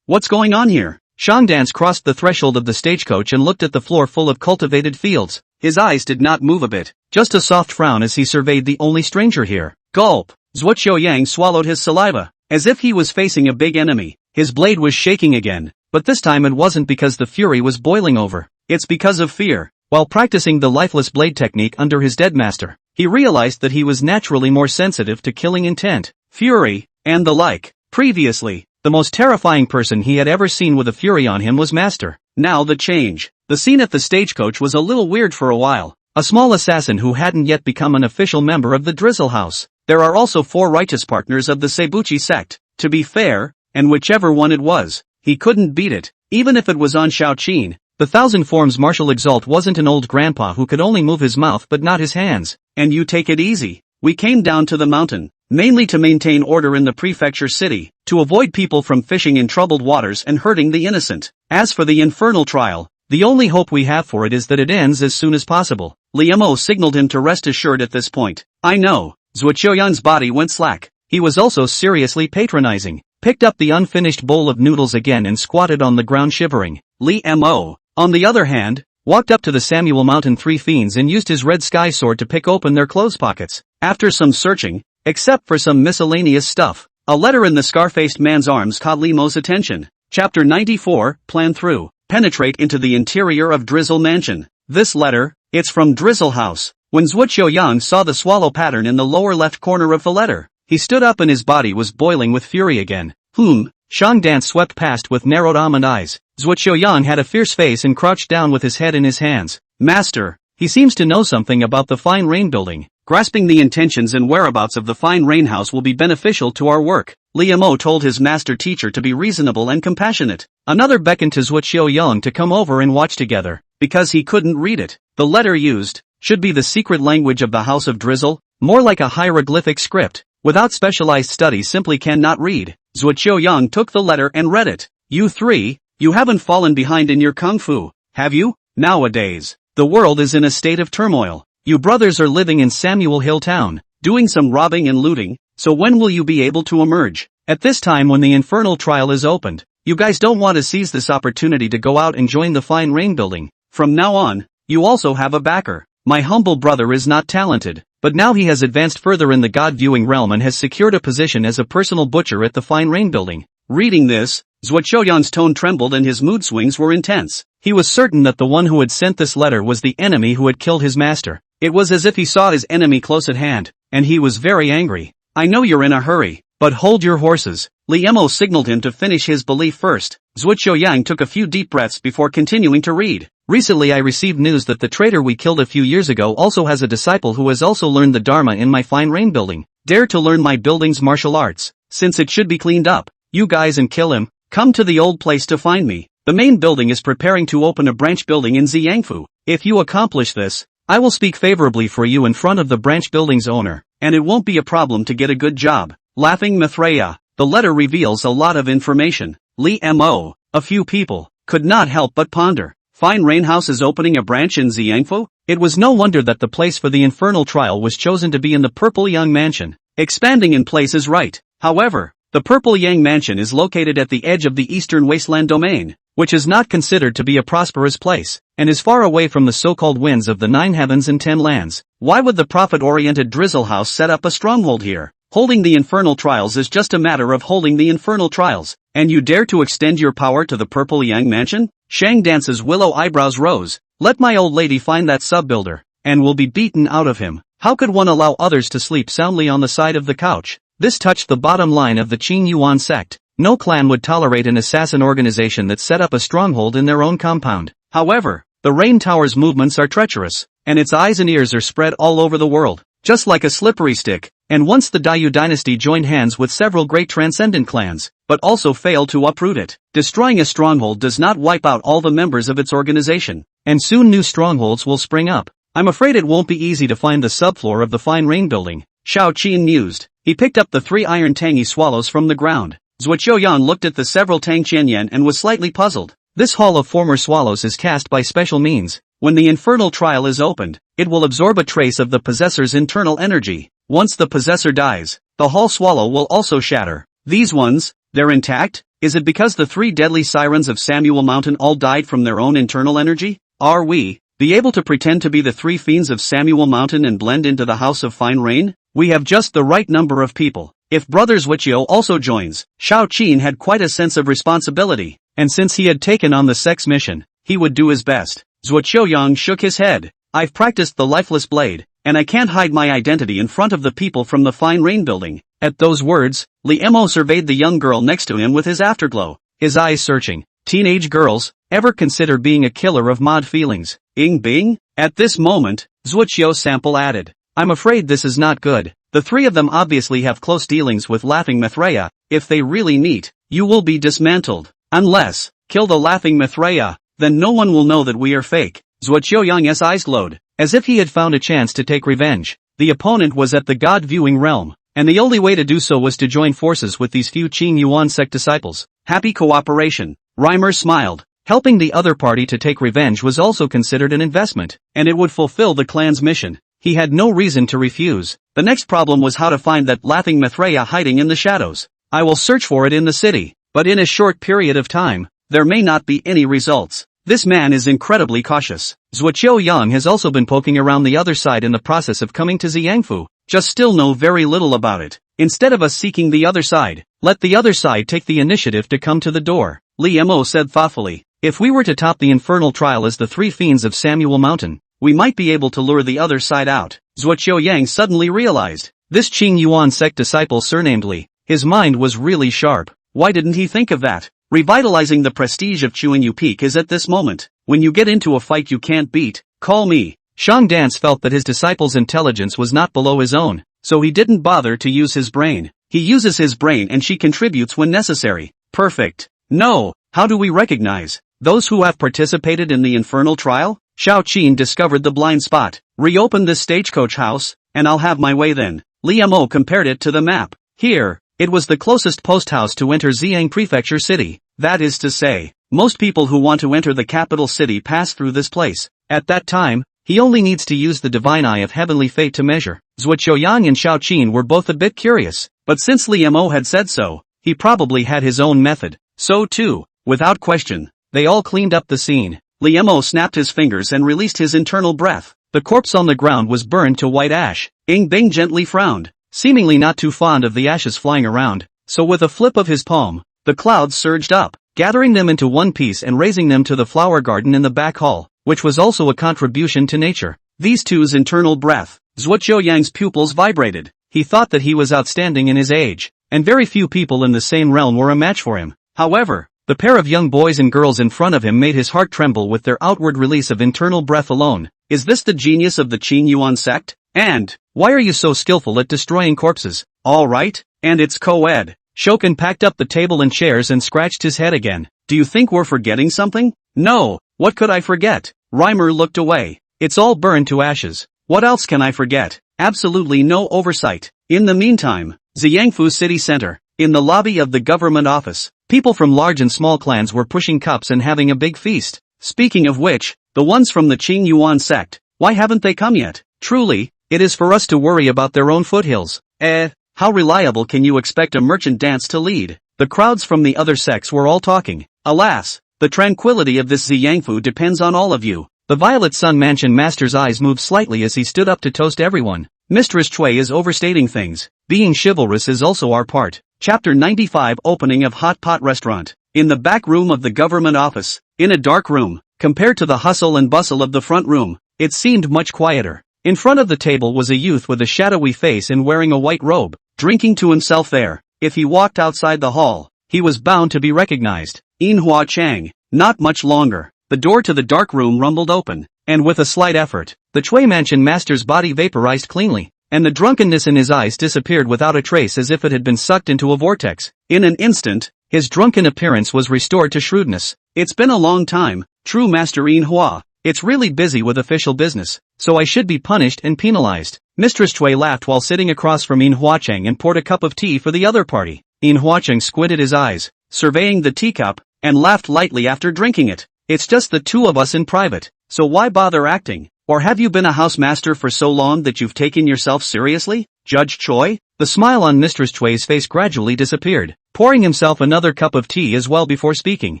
what's going on here? Shangdance crossed the threshold of the stagecoach and looked at the floor full of cultivated fields. His eyes did not move a bit, just a soft frown as he surveyed the only stranger here. Gulp! Zhuo Yang swallowed his saliva, as if he was facing a big enemy. His blade was shaking again, but this time it wasn't because the fury was boiling over. It's because of fear. While practicing the lifeless blade technique under his dead master, he realized that he was naturally more sensitive to killing intent, fury, and the like. Previously, the most terrifying person he had ever seen with a fury on him was Master. Now the change. The scene at the stagecoach was a little weird for a while. A small assassin who hadn't yet become an official member of the Drizzle House. There are also 4 righteous partners of the Seibuchi sect. To be fair, and whichever one it was, he couldn't beat it, even if it was on Xiao Qin. The Thousand Forms martial exalt wasn't an old grandpa who could only move his mouth but not his hands. And you take it easy. We came down to the mountain, mainly to maintain order in the prefecture city, to avoid people from fishing in troubled waters and hurting the innocent. As for the infernal trial, the only hope we have for it is that it ends as soon as possible. Li Mo signaled him to rest assured at this point. I know. Zhuo Yan's body went slack. He was also seriously patronizing. Picked up the unfinished bowl of noodles again and squatted on the ground shivering. Li Mo, on the other hand, walked up to the Samuel Mountain 3 fiends and used his red sky sword to pick open their clothes pockets. After some searching, except for some miscellaneous stuff, a letter in the scar-faced man's arms caught Li Mo's attention. Chapter 94, Plan Through. Penetrate into the interior of Drizzle Mansion. This letter, it's from Drizzle House. When Zhuo Yang saw the swallow pattern in the lower left corner of the letter, he stood up and his body was boiling with fury again. Shangdance swept past with narrowed almond eyes. Zhuo Qiuyang had a fierce face and crouched down with his head in his hands. Master, he seems to know something about the Fine Rain building. Grasping the intentions and whereabouts of the Fine Rain house will be beneficial to our work. Li Mo told his master teacher to be reasonable and compassionate. Another beckoned to Zhuo Qiuyang to come over and watch together, because he couldn't read it. The letter used should be the secret language of the House of Drizzle, more like a hieroglyphic script. Without specialized study simply cannot read. Zhuo Qiuyang took the letter and read it. You three, you haven't fallen behind in your kung fu, have you? Nowadays, the world is in a state of turmoil. You brothers are living in Samuel Hill Town, doing some robbing and looting, so when will you be able to emerge? At this time when the infernal trial is opened, you guys don't want to seize this opportunity to go out and join the Fine Rain building. From now on, you also have a backer. My humble brother is not talented, but now he has advanced further in the God-viewing realm and has secured a position as a personal butcher at the Fine Rain building. Reading this, Zhuo Qiuyang's tone trembled and his mood swings were intense. He was certain that the one who had sent this letter was the enemy who had killed his master. It was as if he saw his enemy close at hand, and he was very angry. I know you're in a hurry, but hold your horses. Li Mo signaled him to finish his belief first. Zhuo Qiuyang took a few deep breaths before continuing to read. Recently I received news that the traitor we killed a few years ago also has a disciple who has also learned the Dharma in my Fine Rain building. Dare to learn my building's martial arts, since it should be cleaned up. You guys and kill him, come to the old place to find me. The main building is preparing to open a branch building in Ziyangfu. If you accomplish this, I will speak favorably for you in front of the branch building's owner, and it won't be a problem to get a good job. Laughing Mithraea. The letter reveals a lot of information. Li Mo, a few people, could not help but ponder. Fine Rain House is opening a branch in Ziyangfu? It was no wonder that the place for the infernal trial was chosen to be in the Purple Yang Mansion. Expanding in place is right. However, the Purple Yang Mansion is located at the edge of the Eastern Wasteland domain, which is not considered to be a prosperous place, and is far away from the so-called winds of the 9 heavens and 10 lands. Why would the profit-oriented Drizzle House set up a stronghold here? Holding the infernal trials is just a matter of holding the infernal trials, and you dare to extend your power to the Purple Yang Mansion? Shang Dance's willow eyebrows rose. Let my old lady find that sub-builder, and we'll be beaten out of him. How could one allow others to sleep soundly on the side of the couch? This touched the bottom line of the Qing Yuan sect. No clan would tolerate an assassin organization that set up a stronghold in their own compound. However, the Rain Tower's movements are treacherous, and its eyes and ears are spread all over the world, just like a slippery stick. And once the Dayu dynasty joined hands with several great transcendent clans, but also failed to uproot it. Destroying a stronghold does not wipe out all the members of its organization, and soon new strongholds will spring up. I'm afraid it won't be easy to find the subfloor of the Fine Rain building. Shao Qian mused. He picked up the 3 iron tangy swallows from the ground. Zhuo Qiuyang looked at the several tang qianyan and was slightly puzzled. This hall of former swallows is cast by special means. When the infernal trial is opened, it will absorb a trace of the possessor's internal energy. Once the possessor dies, the hall swallow will also shatter. These ones, they're intact? Is it because the 3 deadly sirens of Samuel Mountain all died from their own internal energy? Are we be able to pretend to be the 3 fiends of Samuel Mountain and blend into the House of Fine Rain? We have just the right number of people. If Brothers Wichio also joins, Shao Qin had quite a sense of responsibility, and since he had taken on the sex mission, he would do his best. Zhuo Qiuyang shook his head. I've practiced the lifeless blade, and I can't hide my identity in front of the people from the Fine Rain building. At those words, Li Mo surveyed the young girl next to him with his afterglow, his eyes searching. Teenage girls, ever consider being a killer of mod feelings? Ing Bing? At this moment, Zhuo Qiu Sample added. I'm afraid this is not good. The 3 of them obviously have close dealings with Laughing Mithraea. If they really meet, you will be dismantled. Unless, kill the Laughing Mithraea, then no one will know that we are fake. Zhuo Qiuyang's eyes glowed, as if he had found a chance to take revenge. The opponent was at the God-viewing realm, and the only way to do so was to join forces with these few Qing Yuan sect disciples. Happy cooperation. Reimer smiled. Helping the other party to take revenge was also considered an investment, and it would fulfill the clan's mission. He had no reason to refuse. The next problem was how to find that Laughing Mithraea hiding in the shadows. I will search for it in the city, but in a short period of time, there may not be any results. This man is incredibly cautious. Zhuo Qiuyang has also been poking around the other side in the process of coming to Ziyangfu, just still know very little about it. Instead of us seeking the other side, let the other side take the initiative to come to the door. Li Mo said thoughtfully. If we were to top the infernal trial as the 3 fiends of Samuel Mountain, we might be able to lure the other side out. Zhuo Qiuyang suddenly realized. This Qing Yuan sect disciple surnamed Li, his mind was really sharp. Why didn't he think of that? Revitalizing the prestige of Chuanyu Peak is at this moment. When you get into a fight you can't beat, call me. Shang Dance felt that his disciple's intelligence was not below his own, so he didn't bother to use his brain. He uses his brain and she contributes when necessary. Perfect. No, how do we recognize those who have participated in the infernal trial? Xiao Qin discovered the blind spot. Reopen this stagecoach house, and I'll have my way then. Li Mo compared it to the map. Here, it was the closest post house to enter Xiang Prefecture City. That is to say, most people who want to enter the capital city pass through this place. At that time, he only needs to use the divine eye of heavenly fate to measure. Zhuo Qiuyang and Xiao Qin were both a bit curious, but since Li Mo had said so, he probably had his own method. So too, without question, they all cleaned up the scene. Li Mo snapped his fingers and released his internal breath. The corpse on the ground was burned to white ash. Ing Bing gently frowned, seemingly not too fond of the ashes flying around, so with a flip of his palm, the clouds surged up, gathering them into one piece and raising them to the flower garden in the back hall, which was also a contribution to nature. These two's internal breath, Zhuo Qiuyang's pupils vibrated. He thought that he was outstanding in his age, and very few people in the same realm were a match for him. However, the pair of young boys and girls in front of him made his heart tremble with their outward release of internal breath alone. Is this the genius of the Qin Yuan sect? And, why are you so skillful at destroying corpses? Alright, and it's co-ed. Shokin packed up the table and chairs and scratched his head again. Do you think we're forgetting something? No, what could I forget? Reimer looked away. It's all burned to ashes. What else can I forget? Absolutely no oversight. In the meantime, Ziyangfu City Center, in the lobby of the government office, people from large and small clans were pushing cups and having a big feast. Speaking of which, the ones from the Qin Yuan sect, why haven't they come yet? Truly, it is for us to worry about their own foothills. How reliable can you expect a merchant dance to lead? The crowds from the other sects were all talking. Alas, the tranquility of this Ziyangfu depends on all of you. The Violet Sun Mansion master's eyes moved slightly as he stood up to toast everyone. Mistress Chui is overstating things. Being chivalrous is also our part. Chapter 95 Opening of Hot Pot Restaurant. In the back room of the government office, in a dark room, compared to the hustle and bustle of the front room, it seemed much quieter. In front of the table was a youth with a shadowy face and wearing a white robe, drinking to himself there. If he walked outside the hall, he was bound to be recognized. Inhua Chang. Not much longer. The door to the dark room rumbled open, and with a slight effort, the Chui Mansion master's body vaporized cleanly, and the drunkenness in his eyes disappeared without a trace as if it had been sucked into a vortex. In an instant, his drunken appearance was restored to shrewdness. It's been a long time, true Master Inhua. It's really busy with official business, so I should be punished and penalized. Mistress Chui laughed while sitting across from In Huacheng and poured a cup of tea for the other party. In Huacheng squinted his eyes, surveying the teacup, and laughed lightly after drinking it. It's just the two of us in private, so why bother acting? Or have you been a housemaster for so long that you've taken yourself seriously, Judge Choi? The smile on Mistress Chui's face gradually disappeared, pouring himself another cup of tea as well before speaking.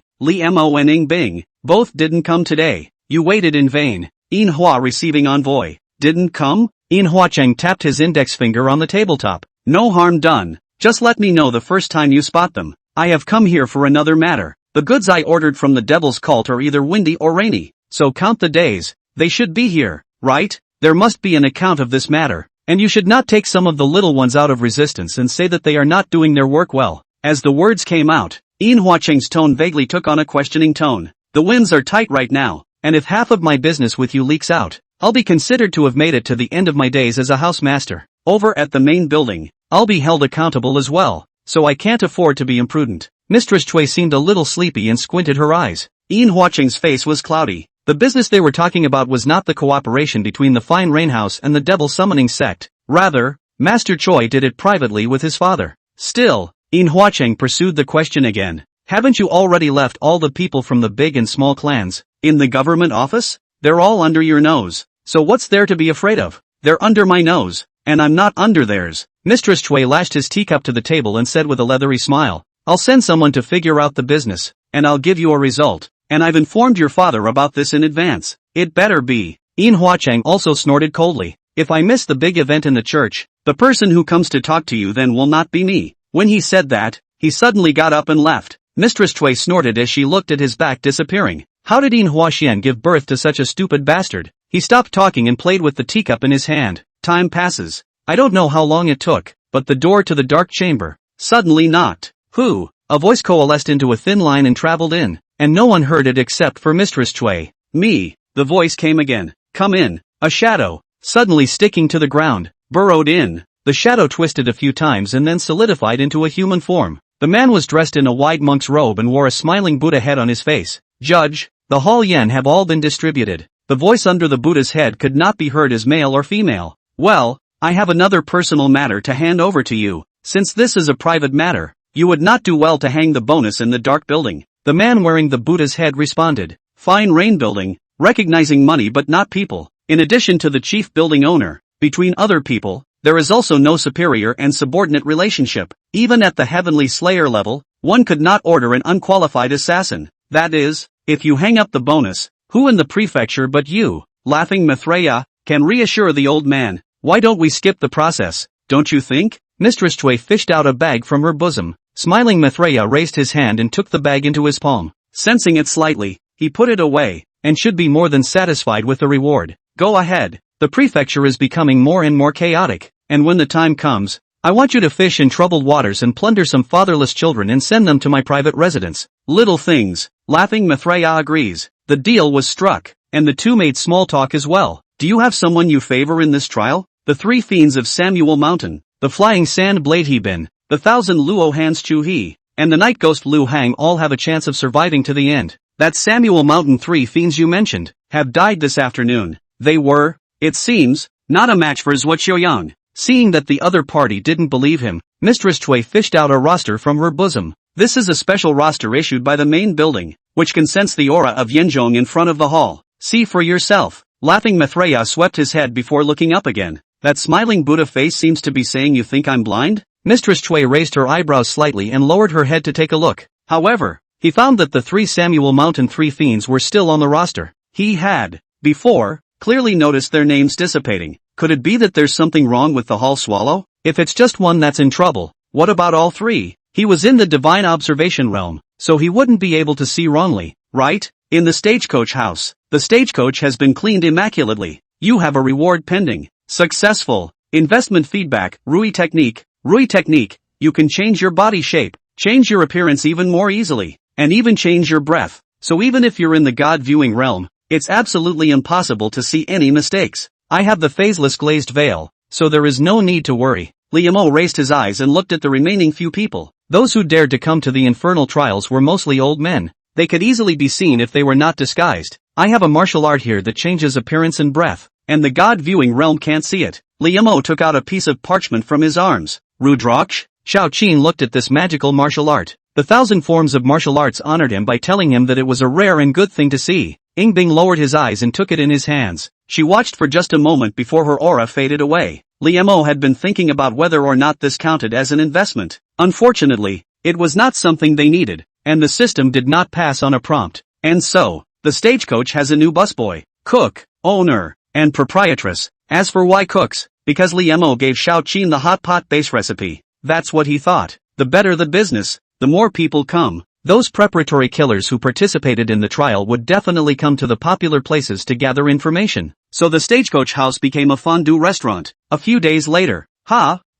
Li Mo and Ing Bing, both didn't come today. You waited in vain. In Hua receiving envoy, didn't come? In Huacheng tapped his index finger on the tabletop. No harm done. Just let me know the first time you spot them. I have come here for another matter. The goods I ordered from the Devil's Cult are either windy or rainy, so count the days. They should be here, right? There must be an account of this matter, and you should not take some of the little ones out of resistance and say that they are not doing their work well. As the words came out, In Huacheng's tone vaguely took on a questioning tone. The winds are tight right now, and if half of my business with you leaks out, I'll be considered to have made it to the end of my days as a housemaster. Over at the main building, I'll be held accountable as well, so I can't afford to be imprudent. Mistress Chui seemed a little sleepy and squinted her eyes. In Huacheng's face was cloudy. The business they were talking about was not the cooperation between the Fine Rain House and the Devil Summoning Sect. Rather, Master Choi did it privately with his father. Still, In Huacheng pursued the question again. Haven't you already left all the people from the big and small clans in the government office? They're all under your nose. So what's there to be afraid of? They're under my nose, and I'm not under theirs. Mistress Chui lashed his teacup to the table and said with a leathery smile, I'll send someone to figure out the business, and I'll give you a result. And I've informed your father about this in advance. It better be. In Huacheng also snorted coldly. If I miss the big event in the church, the person who comes to talk to you then will not be me. When he said that, he suddenly got up and left. Mistress Chui snorted as she looked at his back disappearing. How did In Huaxian give birth to such a stupid bastard? He stopped talking and played with the teacup in his hand. Time passes. I don't know how long it took, but the door to the dark chamber suddenly knocked. Who? A voice coalesced into a thin line and traveled in, and no one heard it except for Mistress Chui. Me. The voice came again. Come in. A shadow, suddenly sticking to the ground, burrowed in. The shadow twisted a few times and then solidified into a human form. The man was dressed in a wide monk's robe and wore a smiling Buddha head on his face. Judge, the Hall Yen have all been distributed. The voice under the Buddha's head could not be heard as male or female. Well, I have another personal matter to hand over to you. Since this is a private matter, you would not do well to hang the bonus in the dark building. The man wearing the Buddha's head responded. Fine rain building, recognizing money but not people. In addition to the chief building owner, between other people, there is also no superior and subordinate relationship. Even at the Heavenly Slayer level, one could not order an unqualified assassin. That is, if you hang up the bonus, who in the prefecture but you, laughing Maithreya, can reassure the old man. Why don't we skip the process, don't you think? Mistress Chui fished out a bag from her bosom. Smiling Maithreya raised his hand and took the bag into his palm. Sensing it slightly, he put it away, and should be more than satisfied with the reward. Go ahead. The prefecture is becoming more and more chaotic, and when the time comes, I want you to fish in troubled waters and plunder some fatherless children and send them to my private residence. Little things. Laughing Maithreya agrees. The deal was struck, and the two made small talk as well. Do you have someone you favor in this trial? The three fiends of Samuel Mountain, the flying sand blade Hebin, the 1,000 Luo hands Chu He, and the night ghost Liu Hang all have a chance of surviving to the end. That Samuel Mountain three fiends you mentioned, have died this afternoon. They were, it seems, not a match for Zhuo Qiuyang. Seeing that the other party didn't believe him, Mistress Chui fished out a roster from her bosom. This is a special roster issued by the main building, which can sense the aura of Yanzhong in front of the hall. See for yourself. Laughing Maithreya swept his head before looking up again. That smiling Buddha face seems to be saying, you think I'm blind? Mistress Chui raised her eyebrows slightly and lowered her head to take a look. However, he found that the three Samuel Mountain three fiends were still on the roster. He had, before, clearly noticed their names dissipating. Could it be that there's something wrong with the Hall Swallow? If it's just one that's in trouble, what about all three? He was in the divine observation realm, so he wouldn't be able to see wrongly, right? In the stagecoach house, the stagecoach has been cleaned immaculately. You have a reward pending. Successful. Investment feedback, Rui Technique. Rui Technique, you can change your body shape, change your appearance even more easily, and even change your breath. So even if you're in the God viewing realm, it's absolutely impossible to see any mistakes. I have the phaseless glazed veil, so there is no need to worry. Liamo raised his eyes and looked at the remaining few people. Those who dared to come to the infernal trials were mostly old men. They could easily be seen if they were not disguised. I have a martial art here that changes appearance and breath, and the God viewing realm can't see it. Liamo took out a piece of parchment from his arms. Rudraksh? Xiao Qin looked at this magical martial art. The 1,000 forms of martial arts honored him by telling him that it was a rare and good thing to see. Yingbing lowered his eyes and took it in his hands. She watched for just a moment before her aura faded away. Liamo had been thinking about whether or not this counted as an investment. Unfortunately, it was not something they needed, and the system did not pass on a prompt. And so, the stagecoach has a new busboy, cook, owner, and proprietress. As for why cooks, because Liamo gave Xiao Qin the hot pot base recipe. That's what he thought. The better the business, the more people come. Those preparatory killers who participated in the trial would definitely come to the popular places to gather information. So the stagecoach house became a fondue restaurant. A few days later,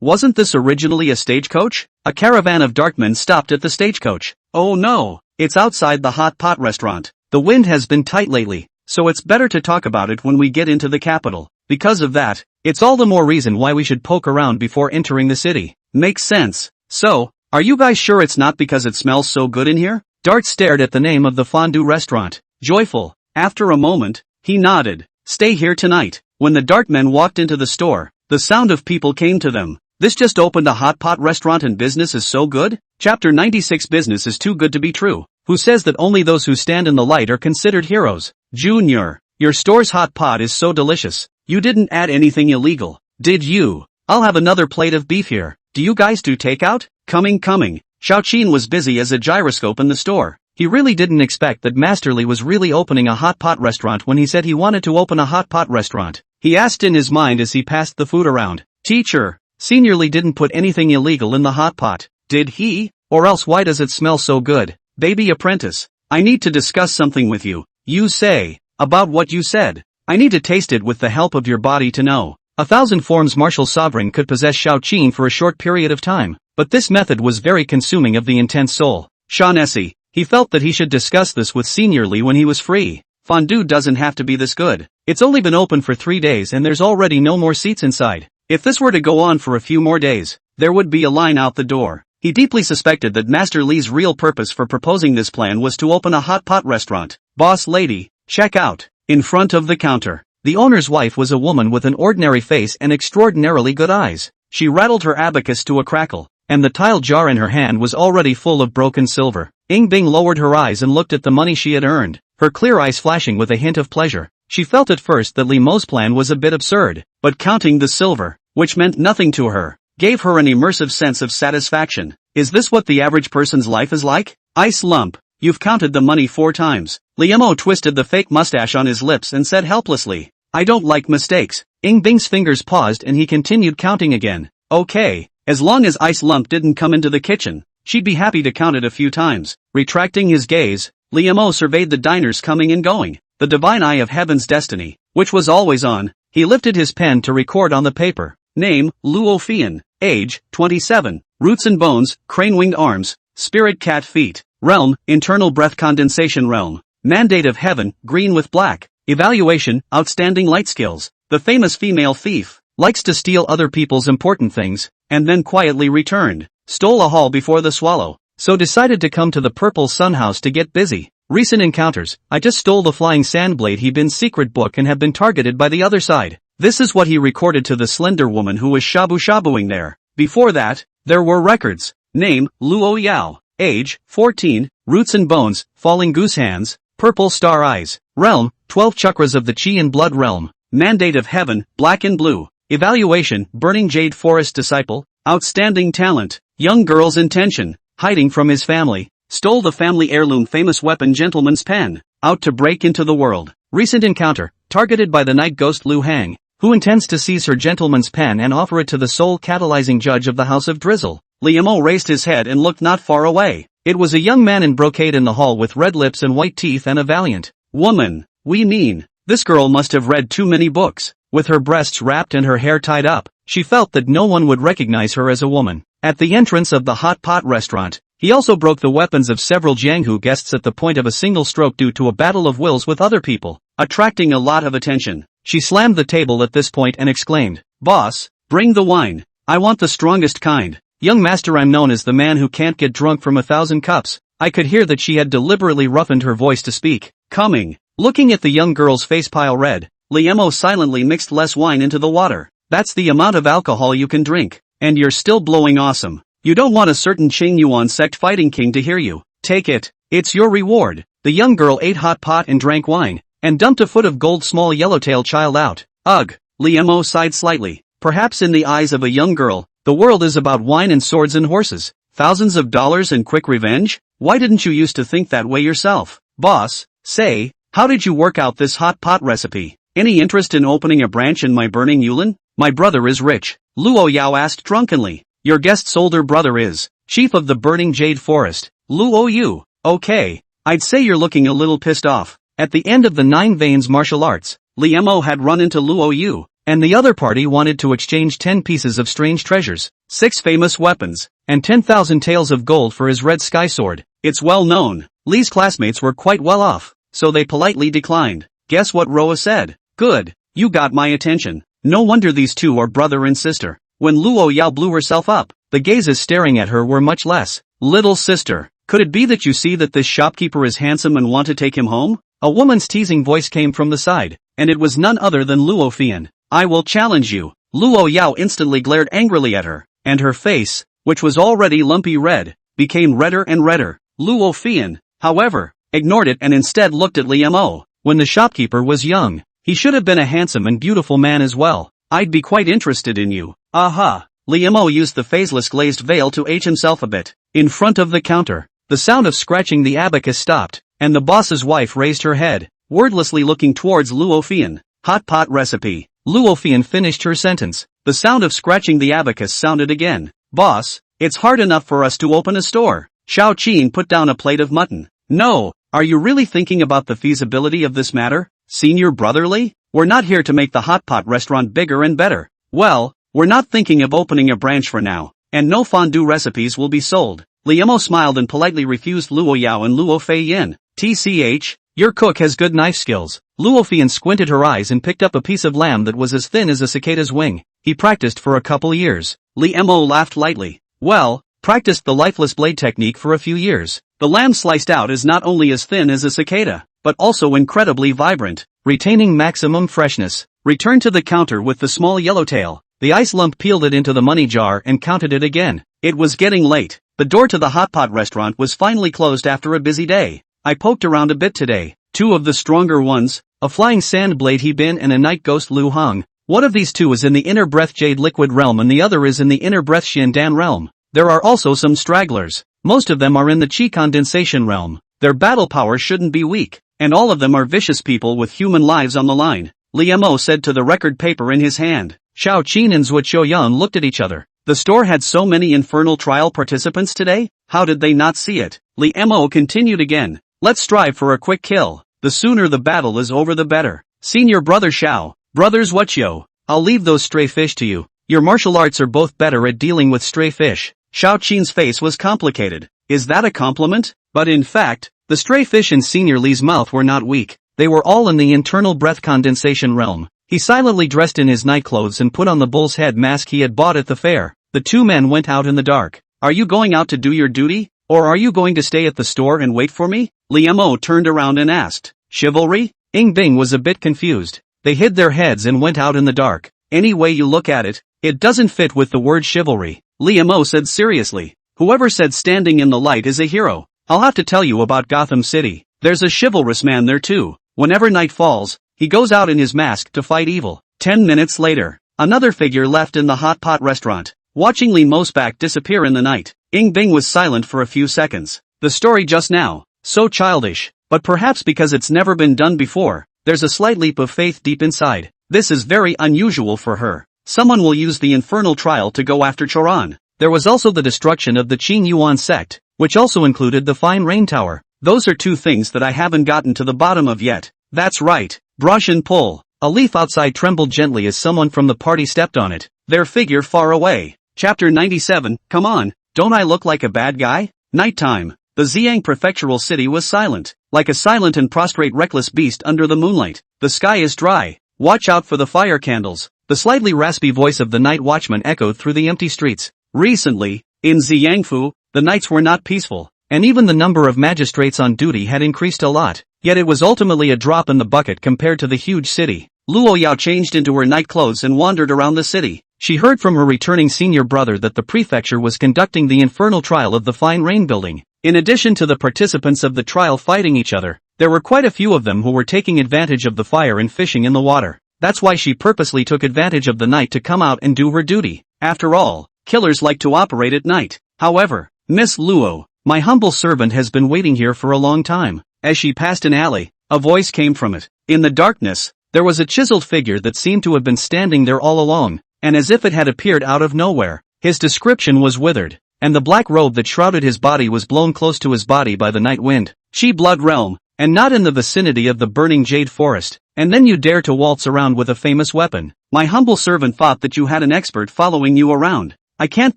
wasn't this originally a stagecoach? A caravan of darkmen stopped at the stagecoach. Oh no, it's outside the hot pot restaurant. The wind has been tight lately, so it's better to talk about it when we get into the capital. Because of that, it's all the more reason why we should poke around before entering the city. Makes sense. So, are you guys sure it's not because it smells so good in here? Dart stared at the name of the fondue restaurant. Joyful. After a moment, he nodded. Stay here tonight. When the Darkmen walked into the store, the sound of people came to them. This just opened a hot pot restaurant and business is so good? Chapter 96 Business is too good to be true. Who says that only those who stand in the light are considered heroes? Junior, your store's hot pot is so delicious. You didn't add anything illegal, did you? I'll have another plate of beef here. Do you guys do takeout? Coming. Xiao Qin was busy as a gyroscope in the store. He really didn't expect that Masterly was really opening a hot pot restaurant when he said he wanted to open a hot pot restaurant. He asked in his mind as he passed the food around. Teacher, Seniorly didn't put anything illegal in the hot pot, did he? Or else why does it smell so good? Baby apprentice, I need to discuss something with you. You say, about what you said. I need to taste it with the help of your body to know. 1,000 forms martial sovereign could possess Xiao Qin for a short period of time. but this method was very consuming of the intense soul. Shaughnessy. He felt that he should discuss this with Senior Lee when he was free. Fondue doesn't have to be this good. It's only been open for 3 days and there's already no more seats inside. If this were to go on for a few more days, there would be a line out the door. He deeply suspected that Master Lee's real purpose for proposing this plan was to open a hot pot restaurant. Boss lady, check out. In front of the counter, the owner's wife was a woman with an ordinary face and extraordinarily good eyes. She rattled her abacus to a crackle, and the tile jar in her hand was already full of broken silver. Ing Bing lowered her eyes and looked at the money she had earned, her clear eyes flashing with a hint of pleasure. She felt at first that Li Mo's plan was a bit absurd, but counting the silver, which meant nothing to her, gave her an immersive sense of satisfaction. Is this what the average person's life is like? Ice lump, you've counted the money 4 times. Li Mo twisted the fake mustache on his lips and said helplessly, I don't like mistakes. Ing Bing's fingers paused and he continued counting again. Okay, as long as Ice Lump didn't come into the kitchen, she'd be happy to count it a few times. Retracting his gaze, Li Mo surveyed the diners coming and going. The divine eye of heaven's destiny, which was always on. He lifted his pen to record on the paper. Name, Luo Fian. Age, 27. Roots and bones, crane-winged arms, spirit cat feet. Realm, internal breath condensation realm. Mandate of heaven, green with black. Evaluation, outstanding light skills. The famous female thief, likes to steal other people's important things, and then quietly returned. Stole a haul before the swallow, so decided to come to the Purple Sun House to get busy. Recent encounters, I just stole the flying sand blade he bin's secret book and have been targeted by the other side. This is what he recorded to the slender woman who was shabu-shabuing there. Before that, there were records. Name, Luo Yao. Age, 14. Roots and bones, falling goose hands, purple star eyes. Realm, 12 chakras of the chi and blood realm. Mandate of heaven, black and blue. Evaluation, burning jade forest disciple. Outstanding talent, young girl's intention, hiding from his family. Stole the family heirloom famous weapon gentleman's pen, out to break into the world. Recent encounter, targeted by the night ghost Lu Hang, who intends to seize her gentleman's pen and offer it to the soul catalyzing judge of the House of Drizzle. Li Mo raised his head and looked not far away. It was a young man in brocade in the hall with red lips and white teeth and a valiant woman. We mean, this girl must have read too many books. With her breasts wrapped and her hair tied up, she felt that no one would recognize her as a woman. At the entrance of the hot pot restaurant, he also broke the weapons of several Jianghu guests at the point of a single stroke due to a battle of wills with other people, attracting a lot of attention. She slammed the table at this point and exclaimed, Boss, bring the wine. I want the strongest kind. Young master, I'm known as the man who can't get drunk from 1,000 cups. I could hear that she had deliberately roughened her voice to speak. Coming. Looking at the young girl's face pile red, Li Mo silently mixed less wine into the water. That's the amount of alcohol you can drink. And you're still blowing awesome. You don't want a certain Qing Yuan sect fighting king to hear you. Take it. It's your reward. The young girl ate hot pot and drank wine, and dumped a foot of gold small yellowtail child out. Ugh. Li Mo sighed slightly. Perhaps in the eyes of a young girl, the world is about wine and swords and horses. Thousands of dollars and quick revenge? Why didn't you used to think that way yourself? Boss, say, how did you work out this hot pot recipe? Any interest in opening a branch in my burning Yulin? My brother is rich. Luo Yao asked drunkenly. Your guest's older brother is chief of the burning jade forest. Luo Yu. Okay. I'd say you're looking a little pissed off. At the end of the Nine Veins martial arts, Li Mo had run into Luo Yu, and the other party wanted to exchange 10 pieces of strange treasures, 6 famous weapons, and 10,000 taels of gold for his red sky sword. It's well known. Li's classmates were quite well off, so they politely declined. Guess what Roa said? Good. You got my attention. No wonder these two are brother and sister. When Luo Yao blew herself up, the gazes staring at her were much less. Little sister, could it be that you see that this shopkeeper is handsome and want to take him home? A woman's teasing voice came from the side, and it was none other than Luo Fian. I will challenge you. Luo Yao instantly glared angrily at her, and her face, which was already lumpy red, became redder and redder. Luo Fian, however, ignored it and instead looked at Li Mo. When the shopkeeper was young, he should have been a handsome and beautiful man as well. I'd be quite interested in you. Aha. Li Mo used the phaseless glazed veil to age himself a bit. In front of the counter, the sound of scratching the abacus stopped, and the boss's wife raised her head, wordlessly looking towards Luo Fian. Hot pot recipe. Luo Fian finished her sentence. The sound of scratching the abacus sounded again. Boss, it's hard enough for us to open a store. Xiao Qin put down a plate of mutton. No, are you really thinking about the feasibility of this matter, Senior Brotherly? We're not here to make the hot pot restaurant bigger and better. Well, we're not thinking of opening a branch for now. and no fondue recipes will be sold. Liemo smiled and politely refused Luo Yao and Luo Fei Yin. TCH, your cook has good knife skills. Luo Feiyin squinted her eyes and picked up a piece of lamb that was as thin as a cicada's wing. He practiced for a couple years. Liemo laughed lightly. Well, practiced the lifeless blade technique for a few years. The lamb sliced out is not only as thin as a cicada, but also incredibly vibrant, retaining maximum freshness. Returned to the counter with the small yellowtail. The ice lump peeled it into the money jar and counted it again. It was getting late. The door to the hot pot restaurant was finally closed after a busy day. I poked around a bit today. Two of the stronger ones, a flying sand blade He Bin and a night ghost Lu Hong. One of these two is in the inner breath jade liquid realm and the other is in the inner breath Xian Dan realm. There are also some stragglers. Most of them are in the chi condensation realm. Their battle power shouldn't be weak, and all of them are vicious people with human lives on the line. Liemo said to the record paper in his hand. Xiao Qin and Zhuo Qiuyan looked at each other. The store had so many infernal trial participants today? How did they not see it? Liemo continued again. Let's strive for a quick kill. The sooner the battle is over the better. Senior brother Xiao. Brothers Whatyo. I'll leave those stray fish to you. Your martial arts are both better at dealing with stray fish. Xiao Qin's face was complicated. Is that a compliment? But in fact, the stray fish in Senior Li's mouth were not weak. They were all in the internal breath condensation realm. He silently dressed in his night clothes and put on the bull's head mask he had bought at the fair. The two men went out in the dark. Are you going out to do your duty? Or are you going to stay at the store and wait for me? Liemo turned around and asked. Chivalry? Ying Bing was a bit confused. They hid their heads and went out in the dark. Any way you look at it, it doesn't fit with the word chivalry. Liemo said seriously. Whoever said standing in the light is a hero. I'll have to tell you about Gotham City. There's a chivalrous man there too. Whenever night falls, he goes out in his mask to fight evil. 10 minutes later, another figure left in the hot pot restaurant. Watching Liemo's back disappear in the night, Ying Bing was silent for a few seconds. The story just now, so childish, but perhaps because it's never been done before, there's a slight leap of faith deep inside. This is very unusual for her. Someone will use the infernal trial to go after Choron. There was also the destruction of the Qing Yuan sect, which also included the Fine Rain Tower. Those are two things that I haven't gotten to the bottom of yet. That's right. Brush and pull. A leaf outside trembled gently as someone from the party stepped on it, their figure far away. Chapter 97, come on, don't I look like a bad guy? Nighttime. The Xiang prefectural city was silent, like a silent and prostrate reckless beast under the moonlight. The sky is dry. Watch out for the fire candles. The slightly raspy voice of the night watchman echoed through the empty streets. Recently, in Xiangfu, the nights were not peaceful, and even the number of magistrates on duty had increased a lot. Yet it was ultimately a drop in the bucket compared to the huge city. Luo Yao changed into her night clothes and wandered around the city. She heard from her returning senior brother that the prefecture was conducting the infernal trial of the Fine Rain building. In addition to the participants of the trial fighting each other, there were quite a few of them who were taking advantage of the fire and fishing in the water. That's why she purposely took advantage of the night to come out and do her duty. After all, killers like to operate at night. However, Miss Luo, my humble servant has been waiting here for a long time. As she passed an alley, a voice came from it. In the darkness, there was a chiseled figure that seemed to have been standing there all along, and as if it had appeared out of nowhere. His description was withered, and the black robe that shrouded his body was blown close to his body by the night wind. Chi Blood Realm, and not in the vicinity of the burning jade forest, and then you dare to waltz around with a famous weapon. My humble servant thought that you had an expert following you around. I can't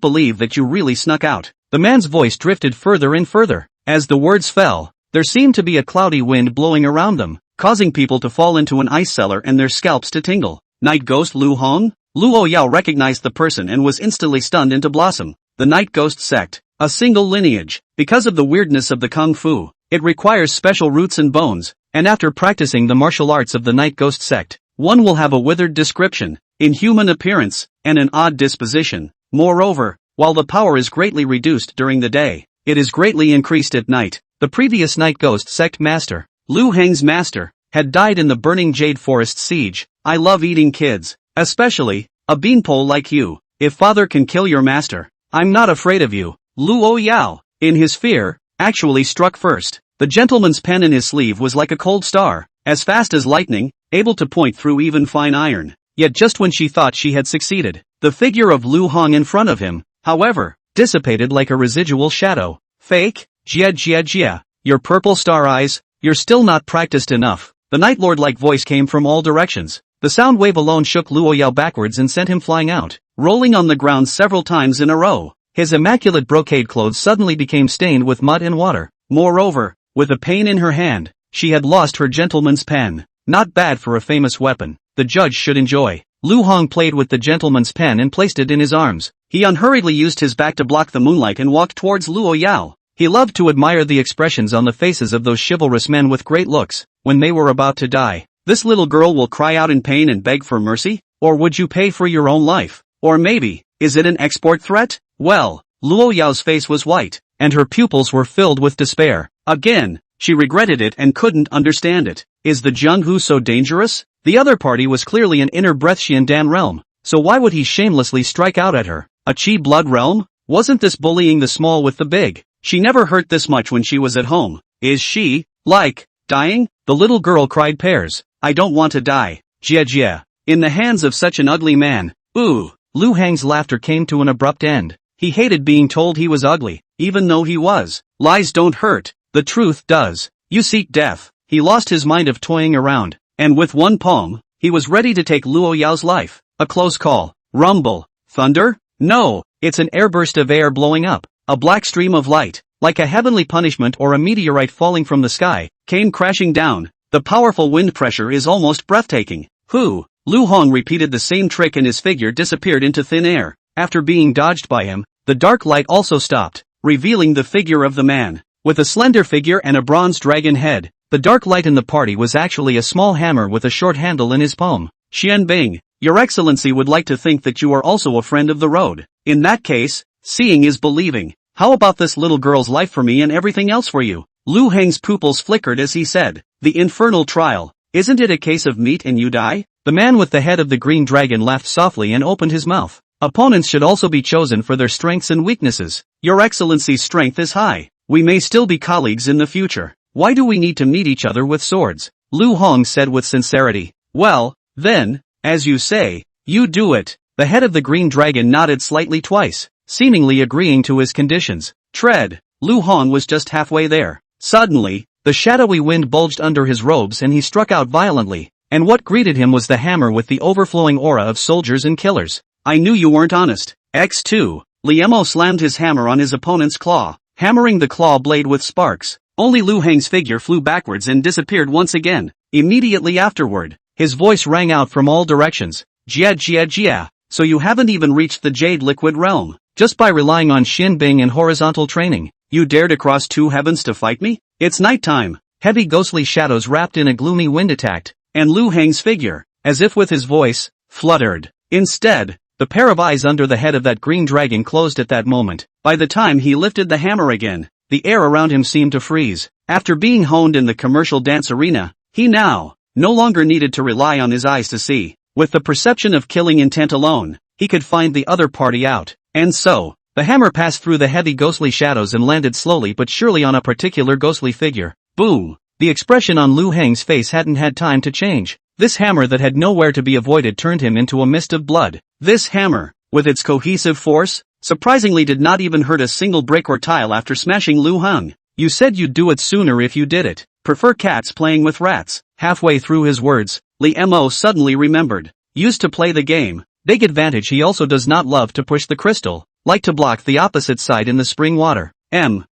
believe that you really snuck out. The man's voice drifted further and further. As the words fell, there seemed to be a cloudy wind blowing around them, causing people to fall into an ice cellar and their scalps to tingle. Night Ghost Lu Hong? Luo Yao recognized the person and was instantly stunned into blossom. The Night Ghost sect, a single lineage. Because of the weirdness of the Kung Fu, it requires special roots and bones, and after practicing the martial arts of the Night Ghost sect, one will have a withered description, inhuman appearance, and an odd disposition. Moreover, while the power is greatly reduced during the day, it is greatly increased at night. The previous Night Ghost sect master, Lu Heng's master, had died in the burning jade forest siege. I love eating kids, especially a beanpole like you. If father can kill your master, I'm not afraid of you. Luo Yao, in his fear, actually struck first. The gentleman's pen in his sleeve was like a cold star, as fast as lightning, able to point through even fine iron. Yet just when she thought she had succeeded, the figure of Lu Hong in front of him, however, dissipated like a residual shadow. Fake? Jia, your purple star eyes, you're still not practiced enough. The Night Lord-like voice came from all directions. The sound wave alone shook Luo Yao backwards and sent him flying out, rolling on the ground several times in a row. His immaculate brocade clothes suddenly became stained with mud and water. Moreover, with a pain in her hand, she had lost her gentleman's pen. Not bad for a famous weapon. The judge should enjoy. Lu Hong played with the gentleman's pen and placed it in his arms. He unhurriedly used his back to block the moonlight and walked towards Luo Yao. He loved to admire the expressions on the faces of those chivalrous men with great looks, when they were about to die. This little girl will cry out in pain and beg for mercy? Or would you pay for your own life? Or maybe, is it an export threat? Well, Luo Yao's face was white, and her pupils were filled with despair. Again, she regretted it and couldn't understand it. Is the Jianghu so dangerous? The other party was clearly an inner Breathshian Dan realm, so why would he shamelessly strike out at her? A Qi blood realm? Wasn't this bullying the small with the big? She never hurt this much when she was at home. Is she, like, dying? The little girl cried pairs. I don't want to die. Jia Jia. In the hands of such an ugly man. Ooh. Lu Hang's laughter came to an abrupt end. He hated being told he was ugly, even though he was. Lies don't hurt. The truth does. You seek death. He lost his mind of toying around, and with one palm, he was ready to take Luo Yao's life. A close call. Rumble. Thunder? No, it's an airburst of air blowing up. A black stream of light, like a heavenly punishment or a meteorite falling from the sky, came crashing down. The powerful wind pressure is almost breathtaking. Who? Lu Hong repeated the same trick and his figure disappeared into thin air. After being dodged by him, the dark light also stopped, revealing the figure of the man. With a slender figure and a bronze dragon head, the dark light in the party was actually a small hammer with a short handle in his palm. Xian Bing, Your Excellency would like to think that you are also a friend of the road. In that case, seeing is believing. How about this little girl's life for me and everything else for you? Lu Heng's pupils flickered as he said, the infernal trial. Isn't it a case of meet and you die? The man with the head of the green dragon laughed softly and opened his mouth. Opponents should also be chosen for their strengths and weaknesses. Your Excellency's strength is high. We may still be colleagues in the future. Why do we need to meet each other with swords? Lu Hong said with sincerity. Well, then, as you say, you do it. The head of the green dragon nodded slightly twice, seemingly agreeing to his conditions. Tread. Lu Hong was just halfway there. Suddenly, the shadowy wind bulged under his robes and he struck out violently, and what greeted him was the hammer with the overflowing aura of soldiers and killers. I knew you weren't honest. X2. Liemo slammed his hammer on his opponent's claw, hammering the claw blade with sparks. Only Lu Heng's figure flew backwards and disappeared once again. Immediately afterward, his voice rang out from all directions. Jia Jia Jia. So you haven't even reached the Jade Liquid realm. Just by relying on Xin Bing and horizontal training, you dare to cross two heavens to fight me? It's nighttime. Heavy ghostly shadows wrapped in a gloomy wind attacked, and Lu Heng's figure, as if with his voice, fluttered. Instead, the pair of eyes under the head of that green dragon closed at that moment. By the time he lifted the hammer again, the air around him seemed to freeze. After being honed in the commercial dance arena, he now no longer needed to rely on his eyes to see. With the perception of killing intent alone, he could find the other party out. And so, the hammer passed through the heavy ghostly shadows and landed slowly but surely on a particular ghostly figure. Boom! The expression on Lu Heng's face hadn't had time to change. This hammer that had nowhere to be avoided turned him into a mist of blood. This hammer, with its cohesive force, surprisingly did not even hurt a single brick or tile after smashing Lu Heng. You said you'd do it sooner if you did it. Prefer cats playing with rats. Halfway through his words, Li Mo suddenly remembered. Used to play the game. Big advantage he also does not love to push the crystal, like to block the opposite side in the spring water.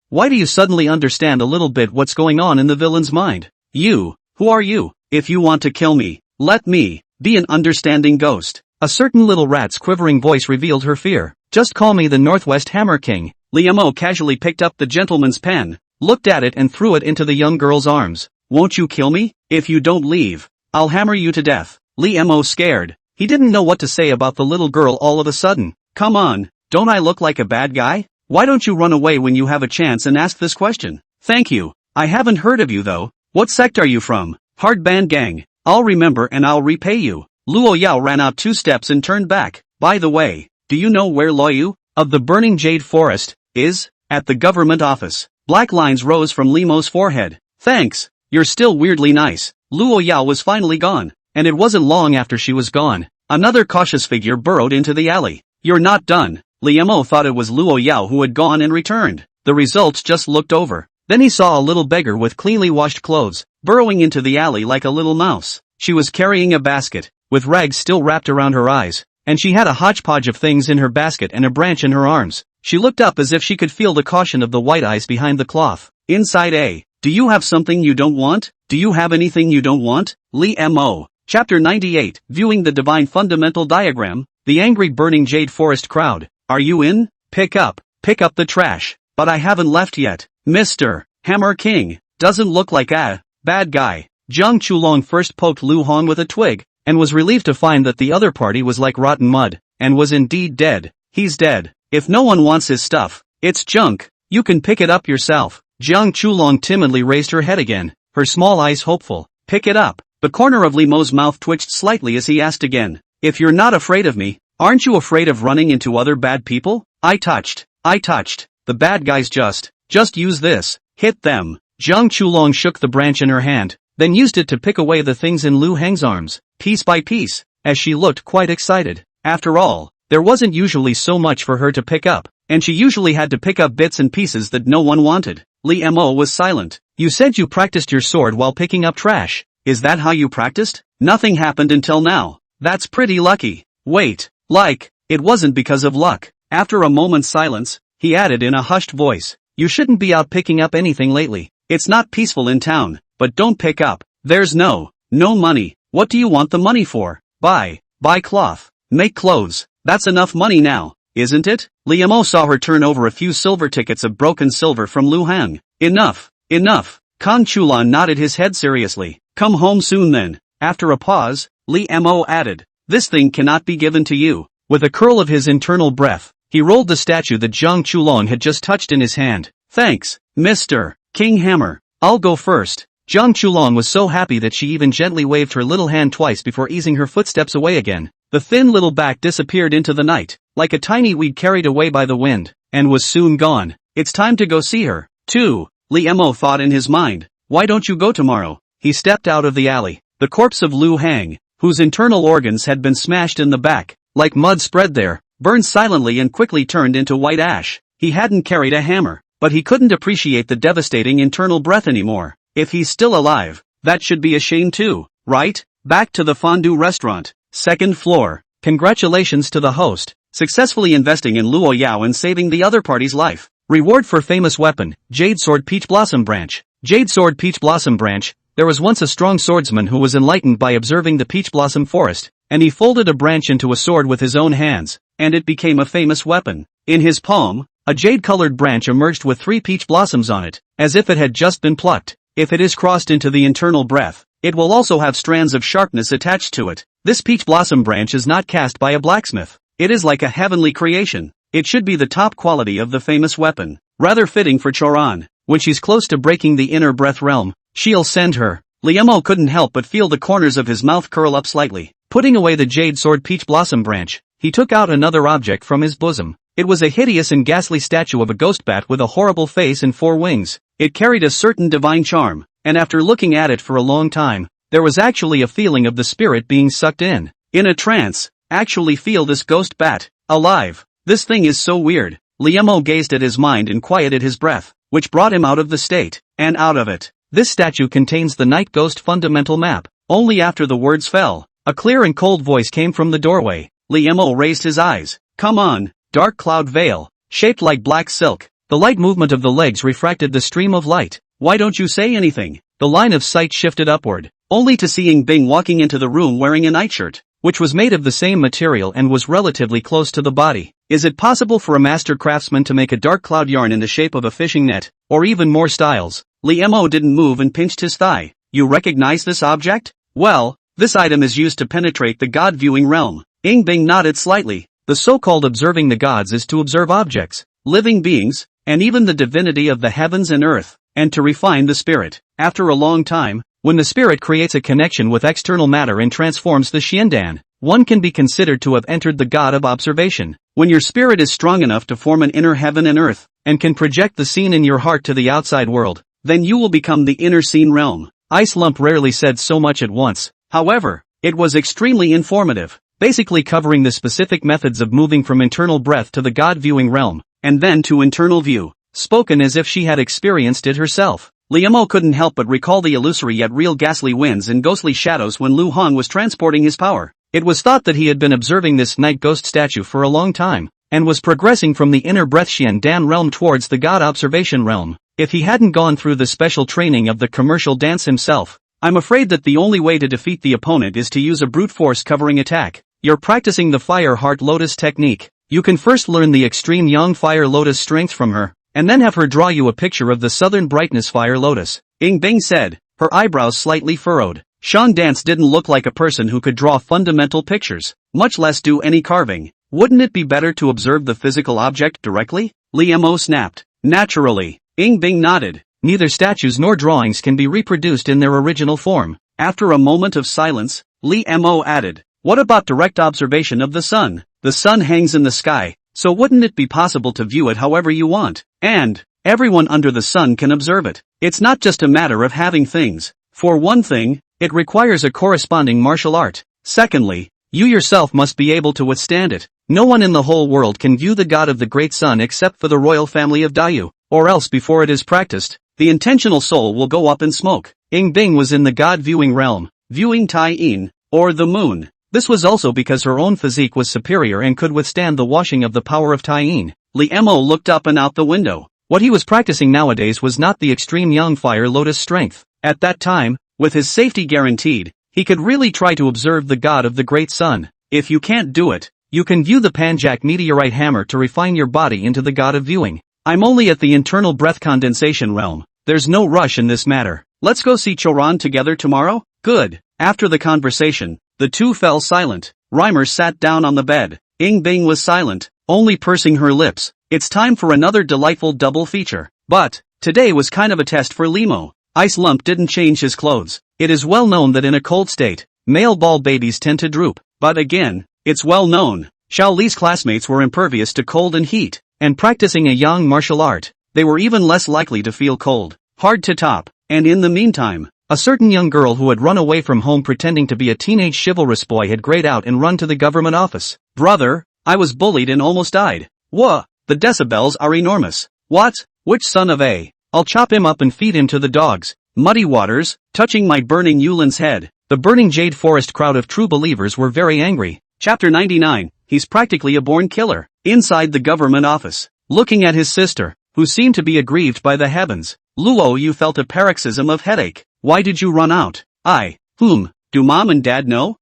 Why do you suddenly understand a little bit what's going on in the villain's mind? You, who are you? If you want to kill me, let me be an understanding ghost. A certain little rat's quivering voice revealed her fear. Just call me the Northwest Hammer King. Liemo casually picked up the gentleman's pen, looked at it and threw it into the young girl's arms. Won't you kill me? If you don't leave, I'll hammer you to death. Liemo scared. He didn't know what to say about the little girl all of a sudden. Come on, don't I look like a bad guy? Why don't you run away when you have a chance and ask this question? Thank you. I haven't heard of you though. What sect are you from? Hardband Gang. I'll remember and I'll repay you. Luo Yao ran out 2 steps and turned back. By the way, do you know where Luoyu, of the Burning Jade Forest, is? At the government office. Black lines rose from Limo's forehead. Thanks. You're still weirdly nice. Luo Yao was finally gone, and it wasn't long after she was gone. Another cautious figure burrowed into the alley. You're not done. Liemo thought it was Luo Yao who had gone and returned. The results just looked over. Then he saw a little beggar with cleanly washed clothes, burrowing into the alley like a little mouse. She was carrying a basket, with rags still wrapped around her eyes, and she had a hodgepodge of things in her basket and a branch in her arms. She looked up as if she could feel the caution of the white eyes behind the cloth. Inside A. Do you have something you don't want? Do you have anything you don't want? Lee Mo. Chapter 98, Viewing the Divine Fundamental Diagram, the angry burning jade forest crowd. Are you in? Pick up the trash. But I haven't left yet. Mr. Hammer King. Doesn't look like a bad guy. Jiang Chulong first poked Lu Han with a twig, and was relieved to find that the other party was like rotten mud, and was indeed dead. He's dead. If no one wants his stuff, it's junk. You can pick it up yourself. Jiang Chulong timidly raised her head again, her small eyes hopeful. Pick it up. The corner of Li Mo's mouth twitched slightly as he asked again. If you're not afraid of me, aren't you afraid of running into other bad people? I touched. The bad guys just use this. Hit them. Jiang Chulong shook the branch in her hand, then used it to pick away the things in Lu Hang's arms, piece by piece, as she looked quite excited. After all, there wasn't usually so much for her to pick up, and she usually had to pick up bits and pieces that no one wanted. Lee Mo was silent. You said you practiced your sword while picking up trash. Is that how you practiced? Nothing happened until now. That's pretty lucky. Wait, it wasn't because of luck. After a moment's silence, he added in a hushed voice, you shouldn't be out picking up anything lately. It's not peaceful in town, but don't pick up. There's no money. What do you want the money for? Buy cloth. Make clothes. That's enough money now, isn't it? Li Mo saw her turn over a few silver tickets of broken silver from Lu Hang. Enough. Kang Chulan nodded his head seriously. Come home soon then. After a pause, Li Mo added, this thing cannot be given to you. With a curl of his internal breath, he rolled the statue that Jiang Chulong had just touched in his hand. Thanks, Mr. King Hammer. I'll go first. Jiang Chulong was so happy that she even gently waved her little hand twice before easing her footsteps away again. The thin little back disappeared into the night, like a tiny weed carried away by the wind, and was soon gone. It's time to go see her, too, Li Mo thought in his mind. Why don't you go tomorrow? He stepped out of the alley. The corpse of Lu Hang, whose internal organs had been smashed in the back, like mud spread there, burned silently and quickly turned into white ash. He hadn't carried a hammer, but he couldn't appreciate the devastating internal breath anymore. If he's still alive, that should be a shame too, right? Back to the fondue restaurant. Second floor. Congratulations to the host, successfully investing in Luo Yao and saving the other party's life. Reward for famous weapon, Jade Sword Peach Blossom Branch. Jade Sword Peach Blossom Branch. There was once a strong swordsman who was enlightened by observing the peach blossom forest, and he folded a branch into a sword with his own hands, and it became a famous weapon. In his palm, a jade-colored branch emerged with 3 peach blossoms on it, as if it had just been plucked. If it is crossed into the internal breath, it will also have strands of sharpness attached to it. This peach blossom branch is not cast by a blacksmith. It is like a heavenly creation. It should be the top quality of the famous weapon. Rather fitting for Choran. When she's close to breaking the inner breath realm, she'll send her. Li Mo couldn't help but feel the corners of his mouth curl up slightly. Putting away the jade sword peach blossom branch, he took out another object from his bosom. It was a hideous and ghastly statue of a ghost bat with a horrible face and 4 wings. It carried a certain divine charm, and after looking at it for a long time, there was actually a feeling of the spirit being sucked in a trance. Actually feel this ghost bat alive. This thing is so weird. Li Mo gazed at his mind and quieted his breath, which brought him out of the state, and out of it. This statue contains the Night Ghost fundamental map. Only after the words fell, a clear and cold voice came from the doorway. Li Mo raised his eyes. Come on, dark cloud veil, shaped like black silk. The light movement of the legs refracted the stream of light. Why don't you say anything? The line of sight shifted upward, only to seeing Bing walking into the room wearing a nightshirt, which was made of the same material and was relatively close to the body. Is it possible for a master craftsman to make a dark cloud yarn in the shape of a fishing net, or even more styles? Li Mo didn't move and pinched his thigh. You recognize this object? Well, this item is used to penetrate the God-viewing realm. Bing nodded slightly. The so-called observing the gods is to observe objects, living beings, and even the divinity of the heavens and earth, and to refine the spirit. After a long time, when the spirit creates a connection with external matter and transforms the Xiandan, one can be considered to have entered the god of observation. When your spirit is strong enough to form an inner heaven and earth, and can project the scene in your heart to the outside world, then you will become the inner scene realm. Ice Lump rarely said so much at once. However, it was extremely informative, basically covering the specific methods of moving from internal breath to the God-viewing realm, and then to internal view, spoken as if she had experienced it herself. Li Mo couldn't help but recall the illusory yet real ghastly winds and ghostly shadows when Lu Han was transporting his power. It was thought that he had been observing this night ghost statue for a long time, and was progressing from the inner Breathshian Dan realm towards the God Observation realm. If he hadn't gone through the special training of the commercial dance himself, I'm afraid that the only way to defeat the opponent is to use a brute force covering attack. You're practicing the Fire Heart Lotus technique. You can first learn the extreme Yang Fire Lotus strength from her, and then have her draw you a picture of the Southern Brightness Fire Lotus. Ying Bing said, her eyebrows slightly furrowed. Sean Dance didn't look like a person who could draw fundamental pictures, much less do any carving. Wouldn't it be better to observe the physical object directly? Li Mo snapped. Naturally. Ying Bing nodded. Neither statues nor drawings can be reproduced in their original form. After a moment of silence, Li Mo added, what about direct observation of the sun? The sun hangs in the sky, so wouldn't it be possible to view it however you want? And everyone under the sun can observe it. It's not just a matter of having things. For one thing, it requires a corresponding martial art. Secondly, you yourself must be able to withstand it. No one in the whole world can view the god of the great sun except for the royal family of Dayu, or else before it is practiced, the intentional soul will go up in smoke. Ying Bing was in the god viewing realm, viewing Tai Yin, or the moon. This was also because her own physique was superior and could withstand the washing of the power of Tai Yin. Li Mo looked up and out the window. What he was practicing nowadays was not the extreme Yang Fire Lotus strength. At that time, with his safety guaranteed, he could really try to observe the god of the great sun. If you can't do it, you can view the Panjak meteorite hammer to refine your body into the god of viewing. I'm only at the internal breath condensation realm. There's no rush in this matter. Let's go see Choran together tomorrow? Good. After the conversation, the two fell silent. Reimer sat down on the bed. Ying Bing was silent, only pursing her lips. It's time for another delightful double feature. But today was kind of a test for Limo. Ice Lump didn't change his clothes. It is well known that in a cold state, male ball babies tend to droop. But again, it's well known, Xiao Li's classmates were impervious to cold and heat, and practicing a yang martial art, they were even less likely to feel cold. Hard to top. And in the meantime, a certain young girl who had run away from home pretending to be a teenage chivalrous boy had grayed out and run to the government office. Brother, I was bullied and almost died. Wha? The decibels are enormous. What? Which son of a? I'll chop him up and feed him to the dogs. Muddy Waters, touching my burning Yulin's head. The burning Jade Forest crowd of true believers were very angry. Chapter 99, he's practically a born killer. Inside the government office, looking at his sister, who seemed to be aggrieved by the heavens. Luo, you felt a paroxysm of headache. Why did you run out? Do mom and dad know?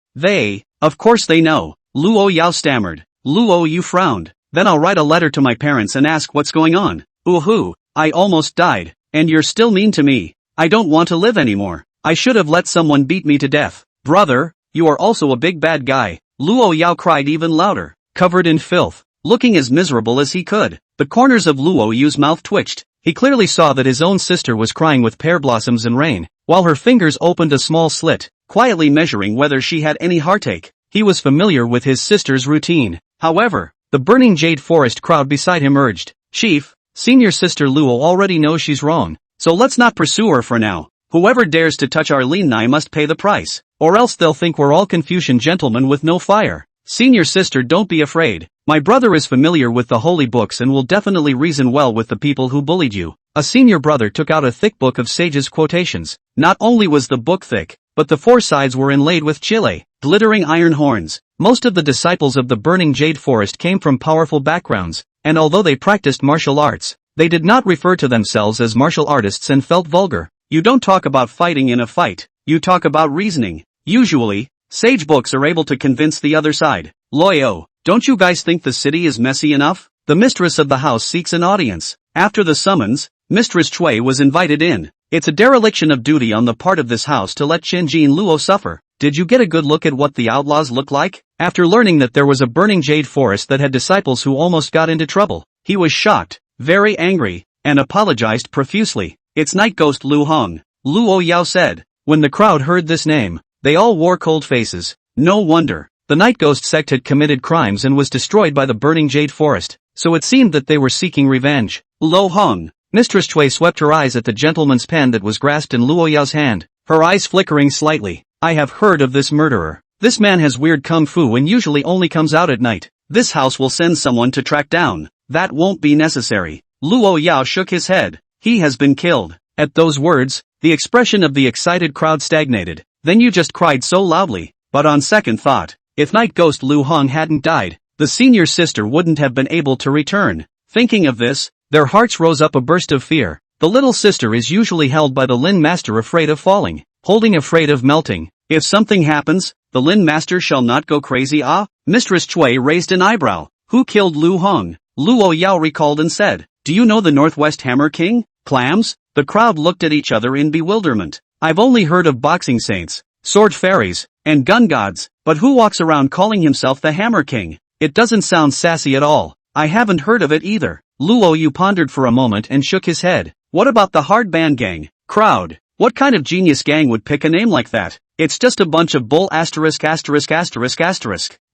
Of course they know. Luo Yao stammered. Luo, you frowned. Then I'll write a letter to my parents and ask what's going on. Ooh, I almost died. And you're still mean to me. I don't want to live anymore. I should have let someone beat me to death. Brother, you are also a big bad guy. Luo Yao cried even louder, covered in filth, looking as miserable as he could. The corners of Luo Yu's mouth twitched. He clearly saw that his own sister was crying with pear blossoms and rain, while her fingers opened a small slit, quietly measuring whether she had any heartache. He was familiar with his sister's routine. However, the burning Jade Forest crowd beside him urged, Chief, senior sister Luo already knows she's wrong, so let's not pursue her for now. Whoever dares to touch our Lin Nai must pay the price, or else they'll think we're all Confucian gentlemen with no fire. Senior sister, don't be afraid. My brother is familiar with the holy books and will definitely reason well with the people who bullied you. A senior brother took out a thick book of sages' quotations. Not only was the book thick, but the four sides were inlaid with chile, glittering iron horns. Most of the disciples of the burning Jade Forest came from powerful backgrounds, and although they practiced martial arts, they did not refer to themselves as martial artists and felt vulgar. You don't talk about fighting in a fight, you talk about reasoning. Usually, sage books are able to convince the other side. Loyo, don't you guys think the city is messy enough? The mistress of the house seeks an audience. After the summons, Mistress Chui was invited in. It's a dereliction of duty on the part of this house to let Qinjin Luo suffer. Did you get a good look at what the outlaws look like? After learning that there was a burning Jade Forest that had disciples who almost got into trouble, he was shocked, very angry, and apologized profusely. It's Night Ghost Lu Hong, Luo Yao said. When the crowd heard this name, they all wore cold faces. No wonder. The Night Ghost sect had committed crimes and was destroyed by the burning Jade Forest, so it seemed that they were seeking revenge. Lo Hong. Mistress Chui swept her eyes at the gentleman's pen that was grasped in Luo Yao's hand, her eyes flickering slightly. I have heard of this murderer. This man has weird kung fu and usually only comes out at night. This house will send someone to track down. That won't be necessary. Luo Yao shook his head. He has been killed. At those words, the expression of the excited crowd stagnated. Then you just cried so loudly. But on second thought, if Night Ghost Lu Hong hadn't died, the senior sister wouldn't have been able to return. Thinking of this, their hearts rose up a burst of fear. The little sister is usually held by the Lin master, afraid of falling, holding afraid of melting. If something happens, the Lin master shall not go crazy. Ah? Mistress Chui raised an eyebrow. Who killed Lu Hong? Luo Yao recalled and said, do you know the Northwest Hammer King? Clams? The crowd looked at each other in bewilderment. I've only heard of boxing saints, sword fairies, and gun gods, but who walks around calling himself the Hammer King? It doesn't sound sassy at all. I haven't heard of it either. Luo Yu pondered for a moment and shook his head. What about the hard band gang? Crowd. What kind of genius gang would pick a name like that? It's just a bunch of bull ********.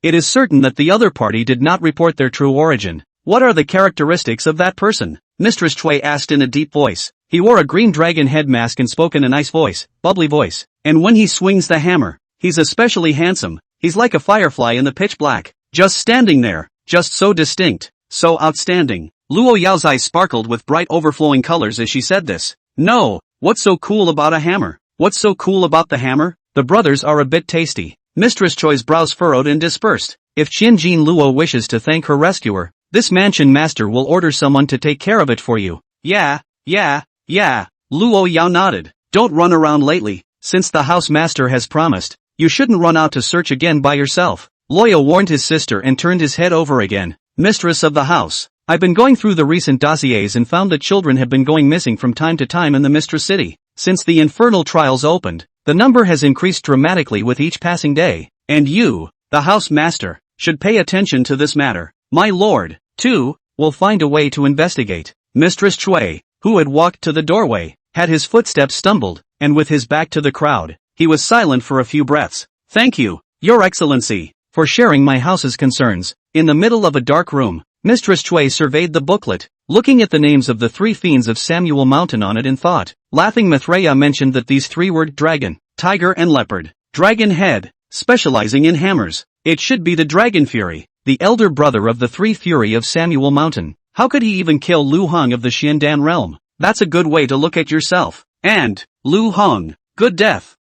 It is certain that the other party did not report their true origin. What are the characteristics of that person? Mistress Chui asked in a deep voice. He wore a green dragon head mask and spoke in a nice voice, bubbly voice. And when he swings the hammer, he's especially handsome. He's like a firefly in the pitch black. Just standing there, just so distinct, so outstanding. Luo Yao's eyes sparkled with bright overflowing colors as she said this. No, what's so cool about a hammer? What's so cool about the hammer? The brothers are a bit tasty. Mistress Choi's brows furrowed and dispersed. If Qianjin Luo wishes to thank her rescuer, this mansion master will order someone to take care of it for you. Yeah. Luo Yao nodded. Don't run around lately. Since the house master has promised, you shouldn't run out to search again by yourself. Luo warned his sister and turned his head over again. Mistress of the house, I've been going through the recent dossiers and found that children have been going missing from time to time in the Mistress City. Since the infernal trials opened, the number has increased dramatically with each passing day. And you, the house master, should pay attention to this matter. My lord, too, will find a way to investigate. Mistress Chui, who had walked to the doorway, had his footsteps stumbled, and with his back to the crowd, he was silent for a few breaths. Thank you, Your Excellency, for sharing my house's concerns. In the middle of a dark room, Mistress Chui surveyed the booklet, looking at the names of the three fiends of Samuel Mountain on it in thought. Laughing, Mathreya mentioned that these three were dragon, tiger and leopard. Dragon head, specializing in hammers. It should be the Dragon Fury, the elder brother of the three fury of Samuel Mountain. How could he even kill Lu Hong of the Xiandan realm? That's a good way to look at yourself. And, Lu Hong, good death.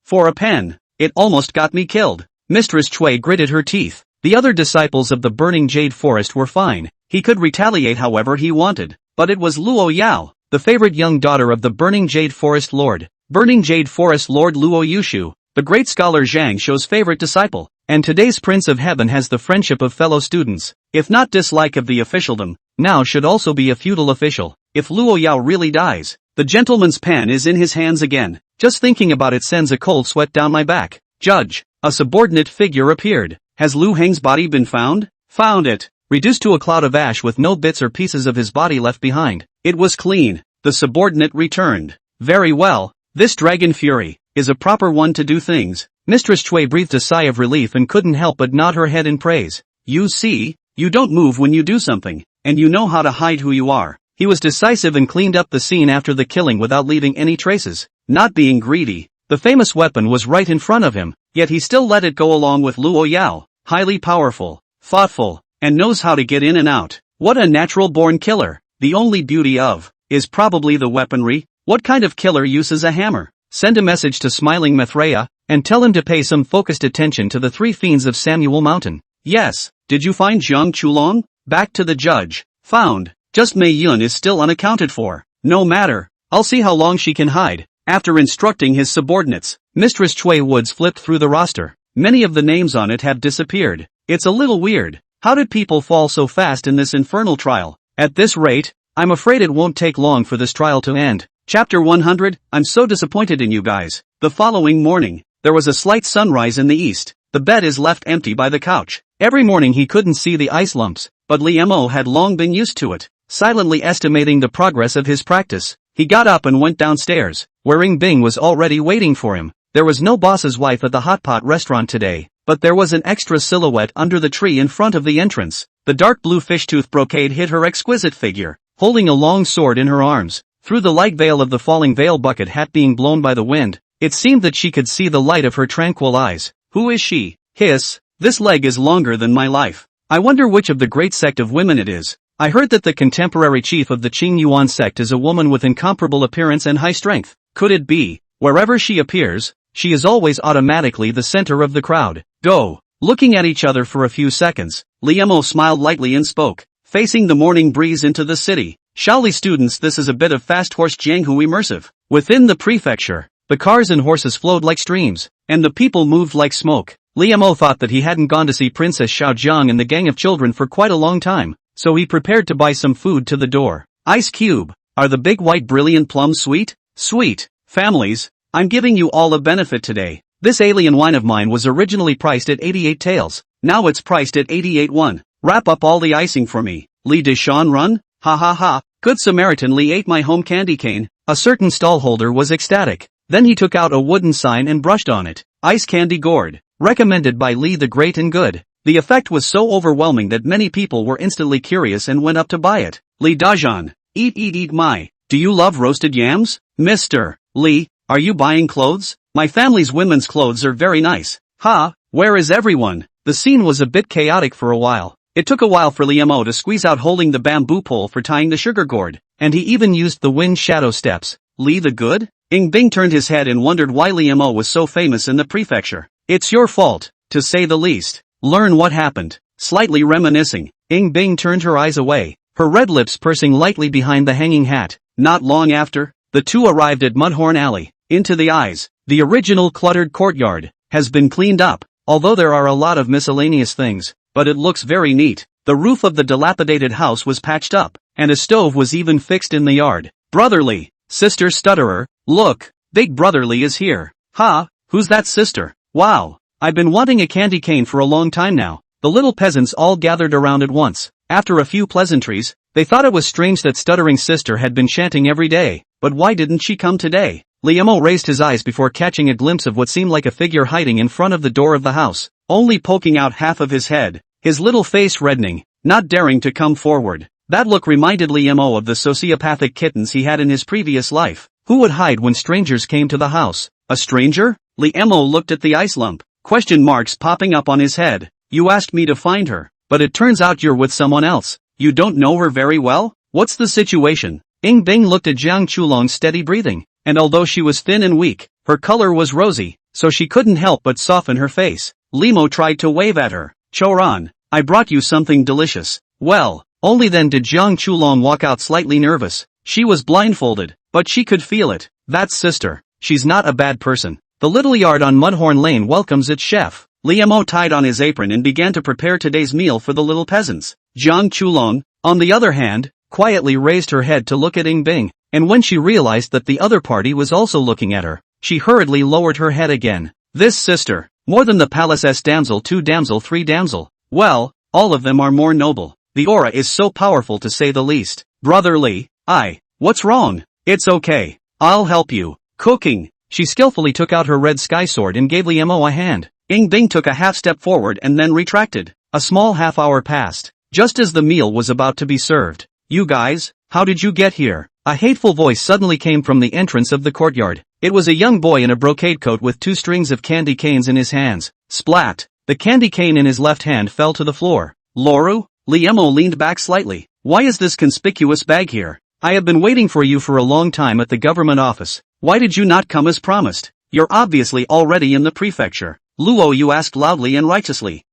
For a pen, it almost got me killed. Mistress Chui gritted her teeth. The other disciples of the Burning Jade Forest were fine. He could retaliate however he wanted. But it was Luo Yao, the favorite young daughter of the Burning Jade Forest Lord. Burning Jade Forest Lord Luo Yushu, the great scholar Zhang Shou's favorite disciple. And today's Prince of Heaven has the friendship of fellow students. If not dislike of the officialdom, now should also be a feudal official. If Luo Yao really dies, the gentleman's pen is in his hands again. Just thinking about it sends a cold sweat down my back. Judge, a subordinate figure appeared. Has Lu Heng's body been found? Found it. Reduced to a cloud of ash with no bits or pieces of his body left behind. It was clean. The subordinate returned. Very well. This Dragon Fury is a proper one to do things. Mistress Chui breathed a sigh of relief and couldn't help but nod her head in praise. You see, you don't move when you do something, and you know how to hide who you are. He was decisive and cleaned up the scene after the killing without leaving any traces. Not being greedy, the famous weapon was right in front of him, yet he still let it go along with Luo Yao. Highly powerful, thoughtful, and knows how to get in and out. What a natural-born killer. The only beauty of is probably the weaponry. What kind of killer uses a hammer? Send a message to smiling Mathreya, and tell him to pay some focused attention to the three fiends of Samuel Mountain. Yes, did you find Jiang Chulong? Back to the judge. Found. Just Mei Yun is still unaccounted for. No matter, I'll see how long she can hide. After instructing his subordinates, Mistress Chui Woods flipped through the roster. Many of the names on it have disappeared. It's a little weird. How did people fall so fast in this infernal trial? At this rate, I'm afraid it won't take long for this trial to end. Chapter 100, I'm so disappointed in you guys. The following morning, there was a slight sunrise in the east. The bed is left empty by the couch. Every morning he couldn't see the ice lumps, but Li Mo had long been used to it. Silently estimating the progress of his practice, he got up and went downstairs, where Ing Bing was already waiting for him. There was no boss's wife at the hot pot restaurant today, but there was an extra silhouette under the tree in front of the entrance. The dark blue fishtooth brocade hid her exquisite figure, holding a long sword in her arms. Through the light veil of the falling veil bucket hat being blown by the wind, it seemed that she could see the light of her tranquil eyes. Who is she? Hiss, this leg is longer than my life. I wonder which of the great sect of women it is. I heard that the contemporary chief of the Qing Yuan sect is a woman with incomparable appearance and high strength. Could it be? Wherever she appears, she is always automatically the center of the crowd. Go. Looking at each other for a few seconds, Liemo smiled lightly and spoke, facing the morning breeze into the city. Shaoli students, this is a bit of fast horse Jianghu immersive. Within the prefecture, the cars and horses flowed like streams, and the people moved like smoke. Liemo thought that he hadn't gone to see Princess Xiaojiang and the gang of children for quite a long time, so he prepared to buy some food to the door. Ice cube, are the big white brilliant plums sweet? Sweet. Families, I'm giving you all a benefit today. This alien wine of mine was originally priced at 88 taels, now it's priced at 88 won. Wrap up all the icing for me. Li Deshan run? Ha ha ha. Good Samaritan Li ate my home candy cane. A certain stallholder was ecstatic. Then he took out a wooden sign and brushed on it. Ice candy gourd. Recommended by Li the Great and Good. The effect was so overwhelming that many people were instantly curious and went up to buy it. Li Dajan. Eat my. Do you love roasted yams? Mr. Li, are you buying clothes? My family's women's clothes are very nice. Ha, where is everyone? The scene was a bit chaotic for a while. It took a while for Liemo to squeeze out holding the bamboo pole for tying the sugar gourd, and he even used the wind shadow steps. Li the Good? Ing Bing turned his head and wondered why Liemo was so famous in the prefecture. It's your fault, to say the least. Learn what happened. Slightly reminiscing, Ing Bing turned her eyes away, her red lips pursing lightly behind the hanging hat. Not long after, the two arrived at Mudhorn Alley. Into the eyes, the original cluttered courtyard has been cleaned up, although there are a lot of miscellaneous things, but it looks very neat. The roof of the dilapidated house was patched up, and a stove was even fixed in the yard. Brotherly, sister stutterer, look, Big Brotherly is here. Ha, who's that sister? Wow, I've been wanting a candy cane for a long time now. The little peasants all gathered around at once. After a few pleasantries, they thought it was strange that stuttering sister had been chanting every day, but why didn't she come today? Liemo raised his eyes before catching a glimpse of what seemed like a figure hiding in front of the door of the house, only poking out half of his head, his little face reddening, not daring to come forward. That look reminded Liemo of the sociopathic kittens he had in his previous life. Who would hide when strangers came to the house? A stranger? Liemo looked at the ice lump, question marks popping up on his head. You asked me to find her, but it turns out you're with someone else. You don't know her very well? What's the situation? Ing Bing looked at Jiang Chulong's steady breathing, and although she was thin and weak, her color was rosy, so she couldn't help but soften her face. Liemo tried to wave at her. Choran, I brought you something delicious. Well, only then did Jiang Chulong walk out slightly nervous. She was blindfolded, but she could feel it. That's sister. She's not a bad person. The little yard on Mudhorn Lane welcomes its chef. Liemo tied on his apron and began to prepare today's meal for the little peasants. Jiang Chulong, on the other hand, quietly raised her head to look at Ing Bing, and when she realized that the other party was also looking at her, she hurriedly lowered her head again. This sister, more than the palace's damsel 2 damsel 3 damsel, well, all of them are more noble. The aura is so powerful to say the least. Brotherly, what's wrong? It's okay. I'll help you. Cooking. She skillfully took out her red sky sword and gave Liemo a hand. Ing Bing took a half step forward and then retracted. A small half hour passed, just as the meal was about to be served. You guys, how did you get here? A hateful voice suddenly came from the entrance of the courtyard. It was a young boy in a brocade coat with 2 strings of candy canes in his hands. Splat! The candy cane in his left hand fell to the floor. Loru? Liemo leaned back slightly. Why is this conspicuous bag here? I have been waiting for you for a long time at the government office. Why did you not come as promised? You're obviously already in the prefecture. Luo Yu asked loudly and righteously.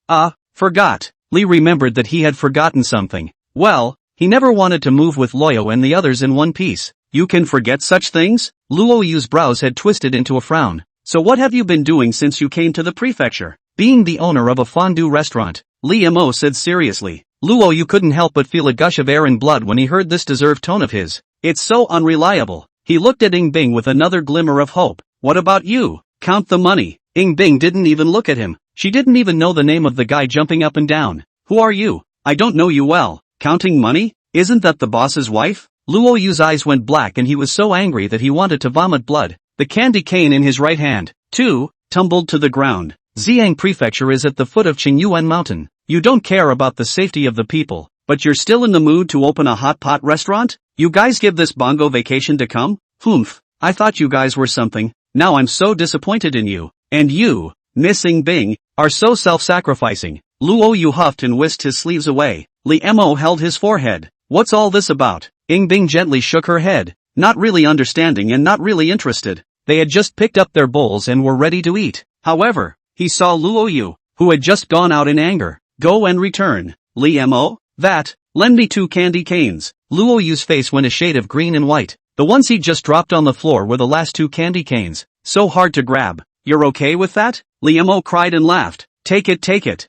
Forgot. Li remembered that he had forgotten something. Well, he never wanted to move with Loyo and the others in one piece. You can forget such things? Luo Yu's brows had twisted into a frown. So what have you been doing since you came to the prefecture? Being the owner of a fondue restaurant, Liemo said seriously. Luo Yu couldn't help but feel a gush of air and blood when he heard this deserved tone of his. It's so unreliable. He looked at Ing Bing with another glimmer of hope. What about you? Count the money. Ing Bing didn't even look at him. She didn't even know the name of the guy jumping up and down. Who are you? I don't know you well. Counting money? Isn't that the boss's wife? Luo Yu's eyes went black and he was so angry that he wanted to vomit blood. The candy cane in his right hand, too, tumbled to the ground. Xiang Prefecture is at the foot of Qingyuan Mountain. You don't care about the safety of the people, but you're still in the mood to open a hot pot restaurant? You guys give this bongo vacation to come? Humph, I thought you guys were something. Now I'm so disappointed in you. And you, Miss Ing Bing, are so self-sacrificing. Luo Yu huffed and whisked his sleeves away. Liemo held his forehead. What's all this about? Ing Bing gently shook her head, not really understanding and not really interested. They had just picked up their bowls and were ready to eat. However, he saw Luo Yu. who had just gone out in anger. Go and return. Li Mo? That? Lend me 2 candy canes. Luo Yu's face went a shade of green and white. The ones he just dropped on the floor were the last 2 candy canes. So hard to grab. You're okay with that? Li Mo cried and laughed. Take it, take it.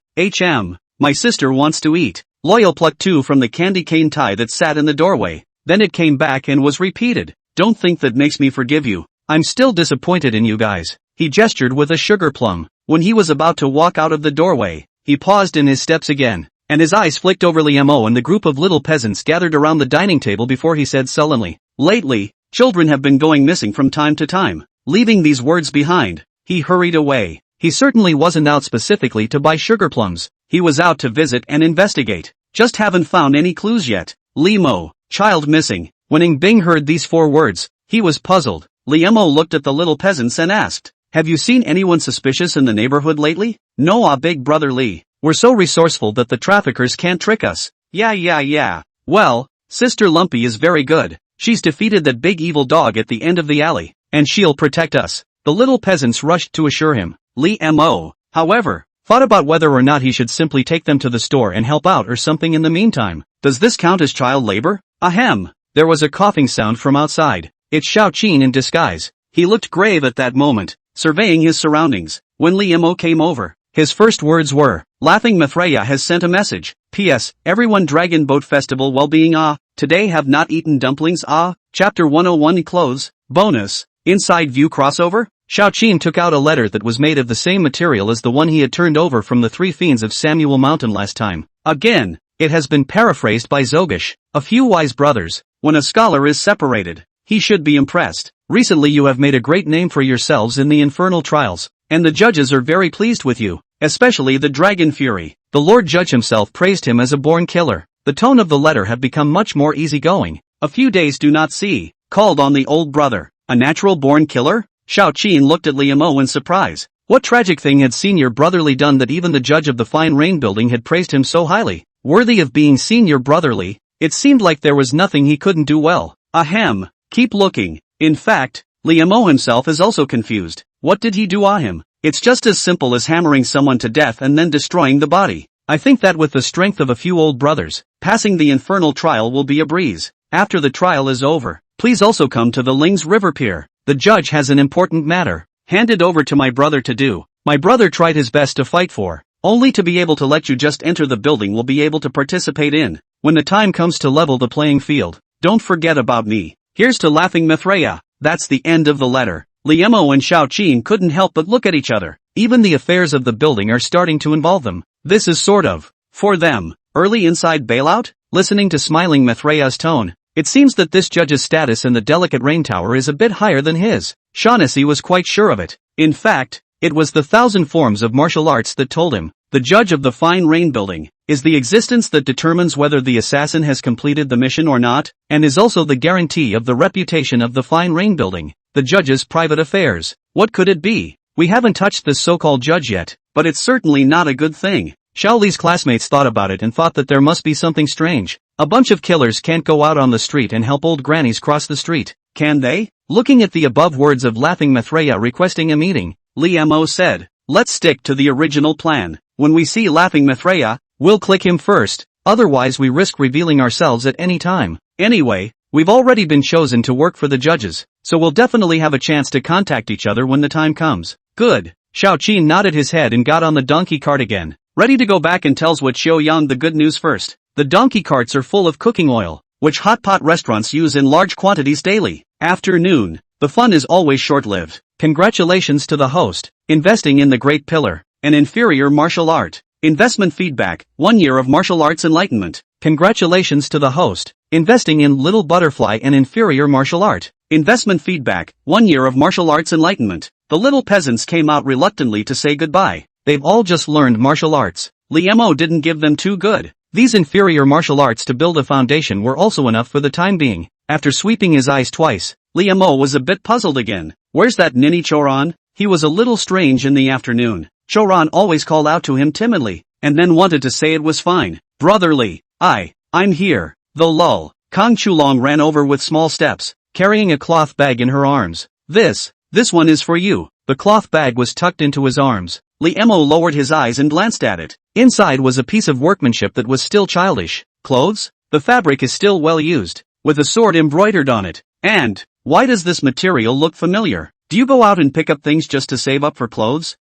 My sister wants to eat. Loyal plucked 2 from the candy cane tie that sat in the doorway. Then it came back and was repeated. Don't think that makes me forgive you. I'm still disappointed in you guys. He gestured with a sugar plum. When he was about to walk out of the doorway, he paused in his steps again, and his eyes flicked over Li Mo and the group of little peasants gathered around the dining table before he said sullenly, lately, children have been going missing from time to time. Leaving these words behind, he hurried away. He certainly wasn't out specifically to buy sugar plums. He was out to visit and investigate. Just haven't found any clues yet. Li Mo, child missing. When Ing Bing heard these 4 words, he was puzzled. Li Mo looked at the little peasants and asked, have you seen anyone suspicious in the neighborhood lately? No, big brother Li. We're so resourceful that the traffickers can't trick us. Yeah. Well, Sister Lumpy is very good. She's defeated that big evil dog at the end of the alley, and she'll protect us. The little peasants rushed to assure him. Li Mo, however, thought about whether or not he should simply take them to the store and help out or something in the meantime. Does this count as child labor? Ahem. There was a coughing sound from outside. It's Xiao Qin in disguise. He looked grave at that moment, surveying his surroundings. When Li Mo came over, his first words were, Laughing Mithraea has sent a message. P.S. Everyone Dragon Boat Festival well-being today have not eaten dumplings Chapter 101 Clothes, bonus, inside view crossover? Xiao Qin took out a letter that was made of the same material as the one he had turned over from the 3 fiends of Samuel Mountain last time. Again, it has been paraphrased by Zogish. A few wise brothers, when a scholar is separated, he should be impressed. Recently you have made a great name for yourselves in the infernal trials, and the judges are very pleased with you, especially the Dragon Fury. The Lord Judge himself praised him as a born killer. The tone of the letter had become much more easygoing. A few days do not see, called on the old brother. A natural born killer? Xiao Qin looked at Li Mo in surprise. What tragic thing had senior brotherly done that even the judge of the Fine Rain building had praised him so highly? Worthy of being senior brotherly, it seemed like there was nothing he couldn't do well. Ahem. Keep looking. In fact, Li Mo himself is also confused. What did he do him? It's just as simple as hammering someone to death and then destroying the body. I think that with the strength of a few old brothers, passing the infernal trial will be a breeze. After the trial is over, please also come to the Ling's River Pier. The judge has an important matter. Hand it over to my brother to do. My brother tried his best to fight for, only to be able to let you just enter the building will be able to participate in. When the time comes to level the playing field, don't forget about me. Here's to Laughing Mithraea. That's the end of the letter. Li Mo and Xiao Qin couldn't help but look at each other. Even the affairs of the building are starting to involve them. This is sort of, for them, early inside bailout? Listening to smiling Mithraea's tone, it seems that this judge's status in the delicate rain tower is a bit higher than his. Shaughnessy was quite sure of it. In fact, it was the 1,000 forms of martial arts that told him. The judge of the Fine Rain building is the existence that determines whether the assassin has completed the mission or not, and is also the guarantee of the reputation of the Fine Rain building. The judge's private affairs. What could it be? We haven't touched this so-called judge yet, but it's certainly not a good thing. Xiao Li's classmates thought about it and thought that there must be something strange. A bunch of killers can't go out on the street and help old grannies cross the street, can they? Looking at the above words of Laughing Mithraea requesting a meeting, Li Mo said, let's stick to the original plan. When we see Laughing Mithraea, we'll click him first, otherwise we risk revealing ourselves at any time. Anyway, we've already been chosen to work for the judges, so we'll definitely have a chance to contact each other when the time comes. Good. Xiao Qin nodded his head and got on the donkey cart again, ready to go back and tells what Xiao Yang the good news first. The donkey carts are full of cooking oil, which hot pot restaurants use in large quantities daily. Afternoon. The fun is always short-lived. Congratulations to the host, investing in the Great Pillar, an inferior martial art. Investment feedback, 1 year of martial arts enlightenment. Congratulations to the host, investing in Little Butterfly, an inferior martial art. Investment feedback, 1 year of martial arts enlightenment. The little peasants came out reluctantly to say goodbye. They've all just learned martial arts. Li Mo didn't give them too good. These inferior martial arts to build a foundation were also enough for the time being. After sweeping his eyes twice, Li Mo was a bit puzzled again. Where's that ninny Choran? He was a little strange in the afternoon. Choran always called out to him timidly, and then wanted to say it was fine. Brotherly, I'm here. Though lol. Kang Chulong ran over with small steps, carrying a cloth bag in her arms. This one is for you. The cloth bag was tucked into his arms. Liemo lowered his eyes and glanced at it. Inside was a piece of workmanship that was still childish. Clothes? The fabric is still well used, with a sword embroidered on it. And, why does this material look familiar? Do you go out and pick up things just to save up for clothes?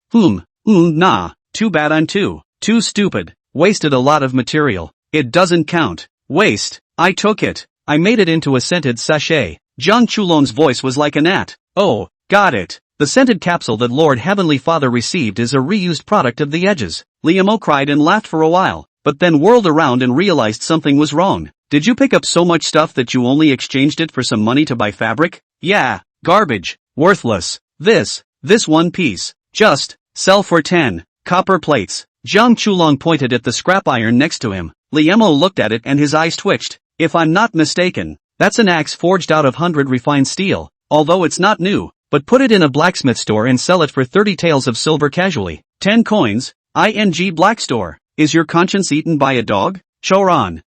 Nah. Too bad I'm too stupid. Wasted a lot of material. It doesn't count. Waste. I took it. I made it into a scented sachet. Jiang Chulon's voice was like a gnat. Oh, got it. The scented capsule that Lord Heavenly Father received is a reused product of the edges. Liemo cried and laughed for a while, but then whirled around and realized something was wrong. Did you pick up so much stuff that you only exchanged it for some money to buy fabric? Yeah, garbage. Worthless. This one piece. Just, sell for 10 copper plates. Jiang Chulong pointed at the scrap iron next to him. Liemo looked at it and his eyes twitched. If I'm not mistaken, that's an axe forged out of 100 refined steel, although it's not new, but put it in a blacksmith store and sell it for 30 taels of silver casually. 10 coins, ing black store. Is your conscience eaten by a dog? Choran.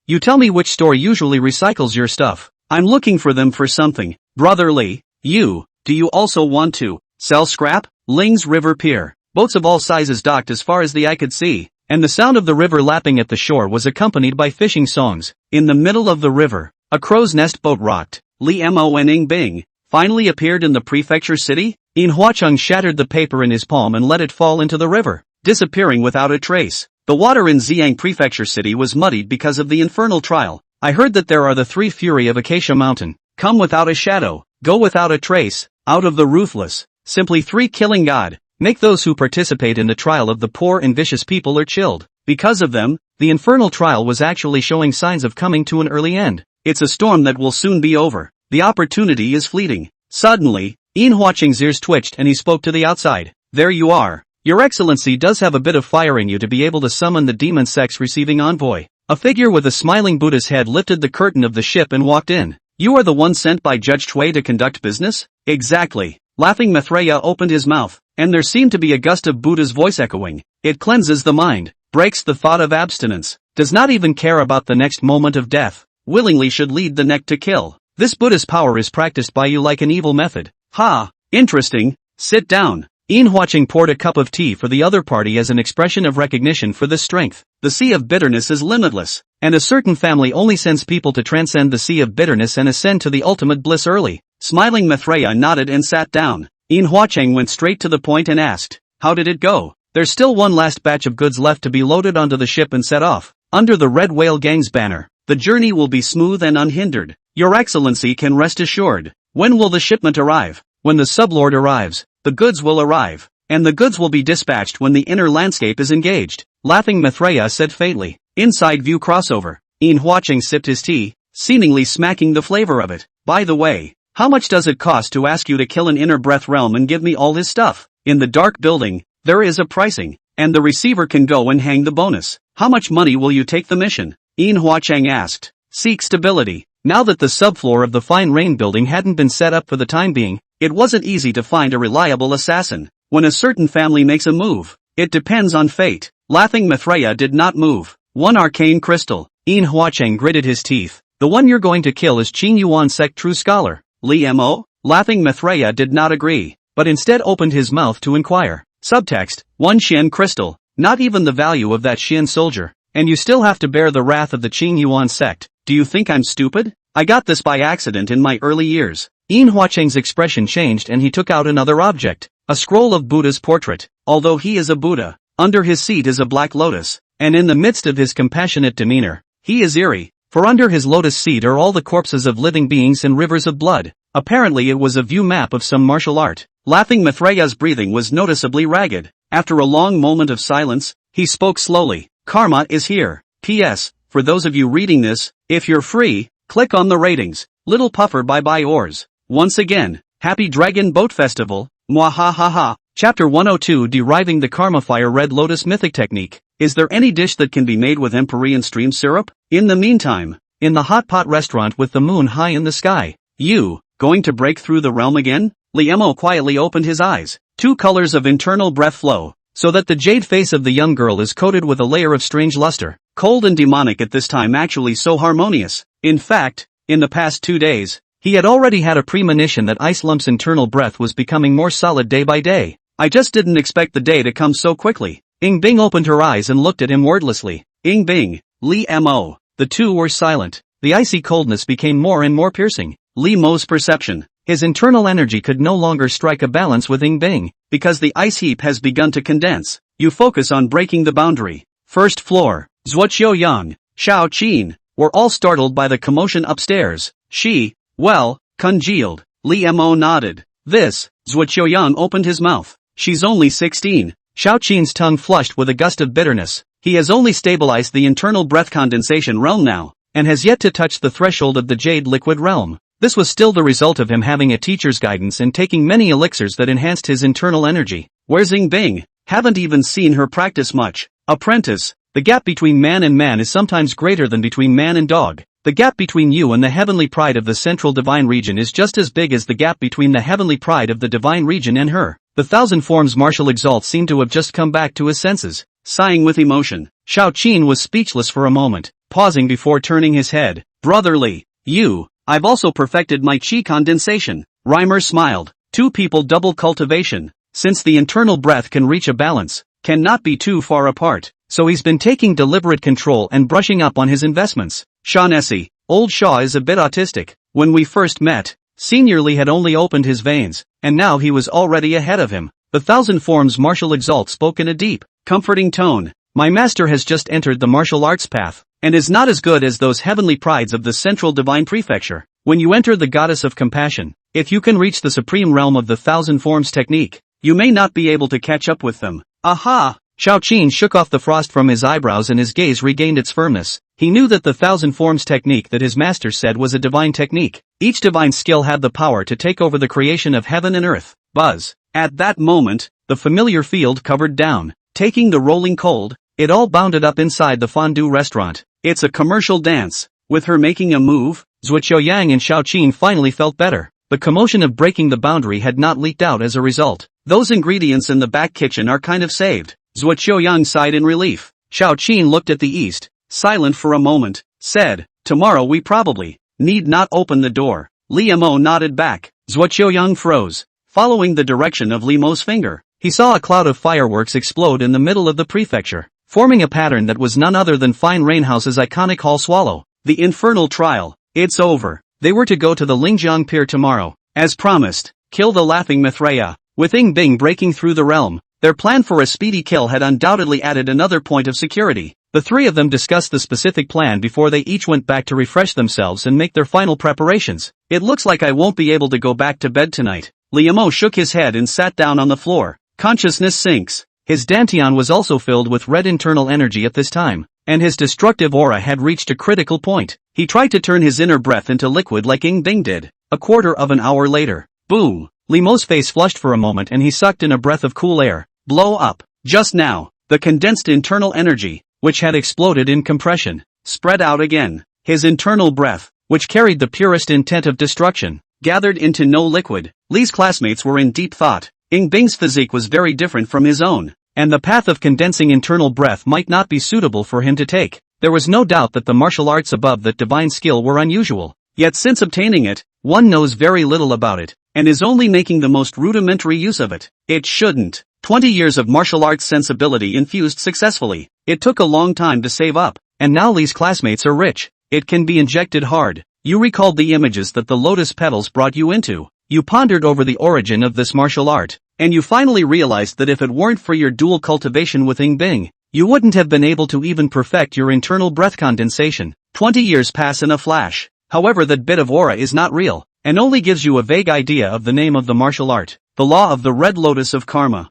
You tell me which store usually recycles your stuff. I'm looking for them for something. Brotherly. Do you also want to sell scrap? Ling's River Pier. Boats of all sizes docked as far as the eye could see, and the sound of the river lapping at the shore was accompanied by fishing songs. In the middle of the river, a crow's nest boat rocked. Liemo and Ing Bing finally appeared in the prefecture city. In Huacheng shattered the paper in his palm and let it fall into the river, disappearing without a trace. The water in Xiang Prefecture City was muddied because of the infernal trial. I heard that there are the three fury of Acacia Mountain. Come without a shadow, go without a trace, out of the ruthless, simply three killing God. Make those who participate in the trial of the poor and vicious people are chilled. Because of them, the infernal trial was actually showing signs of coming to an early end. It's a storm that will soon be over. The opportunity is fleeting. Suddenly, Yin Huacheng's ears twitched and he spoke to the outside. There you are. Your Excellency does have a bit of fire in you to be able to summon the demon sex receiving envoy. A figure with a smiling Buddha's head lifted the curtain of the ship and walked in. You are the one sent by Judge Chui to conduct business? Exactly. Laughing Maitreya opened his mouth, and there seemed to be a gust of Buddha's voice echoing. It cleanses the mind, breaks the thought of abstinence, does not even care about the next moment of death, willingly should lead the neck to kill. This Buddha's power is practiced by you like an evil method. Ha! Interesting. Sit down. Yin Huacheng poured a cup of tea for the other party as an expression of recognition for this strength. The sea of bitterness is limitless, and a certain family only sends people to transcend the sea of bitterness and ascend to the ultimate bliss early. Smiling Maitreya nodded and sat down. Yin Huacheng went straight to the point and asked, how did it go? There's still one last batch of goods left to be loaded onto the ship and set off. Under the Red Whale Gang's banner, the journey will be smooth and unhindered. Your Excellency can rest assured. When will the shipment arrive? When the sublord arrives, the goods will arrive, and the goods will be dispatched when the inner landscape is engaged. Laughing Maitreya said faintly. Inside view crossover. Yin Huacheng sipped his tea, seemingly smacking the flavor of it. By the way, how much does it cost to ask you to kill an inner breath realm and give me all his stuff? In the dark building, there is a pricing, and the receiver can go and hang the bonus. How much money will you take the mission? Yin Huacheng asked. Seek stability. Now that the subfloor of the Fine Rain building hadn't been set up for the time being, it wasn't easy to find a reliable assassin. When a certain family makes a move, it depends on fate. Laughing Maitreya did not move. One arcane crystal. Yin Huacheng gritted his teeth. The one you're going to kill is Qing Yuan Sect True Scholar. Liemo? Laughing Maitreya did not agree, but instead opened his mouth to inquire. Subtext, one Xian crystal, not even the value of that Xian soldier, and you still have to bear the wrath of the Qing Yuan sect. Do you think I'm stupid? I got this by accident in my early years. Yin Huacheng's expression changed and he took out another object, a scroll of Buddha's portrait. Although he is a Buddha, under his seat is a black lotus, and in the midst of his compassionate demeanor, he is eerie, for under his lotus seat are all the corpses of living beings and rivers of blood. Apparently it was a view map of some martial art. Laughing Maitreya's breathing was noticeably ragged. After a long moment of silence, he spoke slowly. Karma is here. P.S. For those of you reading this, if you're free, click on the ratings. Little Puffer bye bye oars. Once again, Happy Dragon Boat Festival. Mwahahaha. Chapter 102 Deriving the Karma Fire Red Lotus Mythic Technique. Is there any dish that can be made with Empyrean stream syrup? In the meantime, in the hot pot restaurant with the moon high in the sky. You, going to break through the realm again? Liemo quietly opened his eyes. Two colors of internal breath flow, so that the jade face of the young girl is coated with a layer of strange luster. Cold and demonic at this time, actually so harmonious. In fact, in the past 2 days, He had already had a premonition that Ice Lump's internal breath was becoming more solid day by day. I just didn't expect the day to come so quickly. Ying Bing opened her eyes and looked at him wordlessly. Ying Bing, Li Mo. The two were silent. The icy coldness became more and more piercing. Li Mo's perception. His internal energy could no longer strike a balance with Ying Bing, because the ice heap has begun to condense. You focus on breaking the boundary. First floor. Zhuo Yang, Xiao Qin, were all startled by the commotion upstairs. Congealed. Li Mo nodded. This, Zhuo Yang opened his mouth. She's only 16. Xiao Qin's tongue flushed with a gust of bitterness. He has only stabilized the internal breath condensation realm now, and has yet to touch the threshold of the jade liquid realm. This was still the result of him having a teacher's guidance and taking many elixirs that enhanced his internal energy. Where's Ying Bing? Haven't even seen her practice much. Apprentice, the gap between man and man is sometimes greater than between man and dog. The gap between you and the heavenly pride of the central divine region is just as big as the gap between the heavenly pride of the divine region and her. The thousand forms martial exalt seemed to have just come back to his senses. Sighing with emotion, Xiao Qin was speechless for a moment, pausing before turning his head. Brotherly, I've also perfected my chi condensation. Reimer smiled. Two people double cultivation. Since the internal breath can reach a balance, cannot be too far apart, so he's been taking deliberate control and brushing up on his investments. Shaughnessy, old Shaw is a bit autistic. When we first met, Senior Lee had only opened his veins, and now he was already ahead of him. The thousand forms martial exalt spoke in a deep, comforting tone. My master has just entered the martial arts path, and is not as good as those heavenly prides of the central divine prefecture. When you enter the goddess of compassion, if you can reach the supreme realm of the thousand forms technique, you may not be able to catch up with them. Aha! Xiao Qin shook off the frost from his eyebrows and his gaze regained its firmness. He knew that the thousand forms technique that his master said was a divine technique. Each divine skill had the power to take over the creation of heaven and earth. Buzz. At that moment, the familiar field covered down, taking the rolling cold. It all bounded up inside the fondue restaurant. It's a commercial dance. With her making a move, Zhuo Yang and Xiao Qin finally felt better. The commotion of breaking the boundary had not leaked out as a result. Those ingredients in the back kitchen are kind of saved. Zhuo Yang sighed in relief. Xiao Qin looked at the east, silent for a moment, said, tomorrow we probably need not open the door. Li Mo nodded back. Zhuo Yang froze, following the direction of Li Mo's finger. He saw a cloud of fireworks explode in the middle of the prefecture, forming a pattern that was none other than Fine Rainhouse's iconic Hall Swallow. The infernal trial. It's over. They were to go to the Lingjiang Pier tomorrow. As promised, kill the laughing Mithraea. With Ying Bing breaking through the realm, their plan for a speedy kill had undoubtedly added another point of security. The three of them discussed the specific plan before they each went back to refresh themselves and make their final preparations. It looks like I won't be able to go back to bed tonight. Li Mo shook his head and sat down on the floor. Consciousness sinks. His dantian was also filled with red internal energy at this time, and his destructive aura had reached a critical point. He tried to turn his inner breath into liquid like Ying Bing did. A quarter of an hour later, boom! Li Mo's face flushed for a moment and he sucked in a breath of cool air. Blow up. Just now, the condensed internal energy, which had exploded in compression, spread out again. His internal breath, which carried the purest intent of destruction, gathered into no liquid. Li's classmates were in deep thought. Ying Bing's physique was very different from his own, and the path of condensing internal breath might not be suitable for him to take. There was no doubt that the martial arts above that divine skill were unusual, yet since obtaining it, one knows very little about it, and is only making the most rudimentary use of it. It shouldn't. 20 years of martial arts sensibility infused successfully. It took a long time to save up, and now Li's classmates are rich. It can be injected hard. You recalled the images that the lotus petals brought you into. You pondered over the origin of this martial art, and you finally realized that if it weren't for your dual cultivation with Ying Bing, you wouldn't have been able to even perfect your internal breath condensation. 20 years pass in a flash. However, that bit of aura is not real, and only gives you a vague idea of the name of the martial art. The law of the red lotus of karma.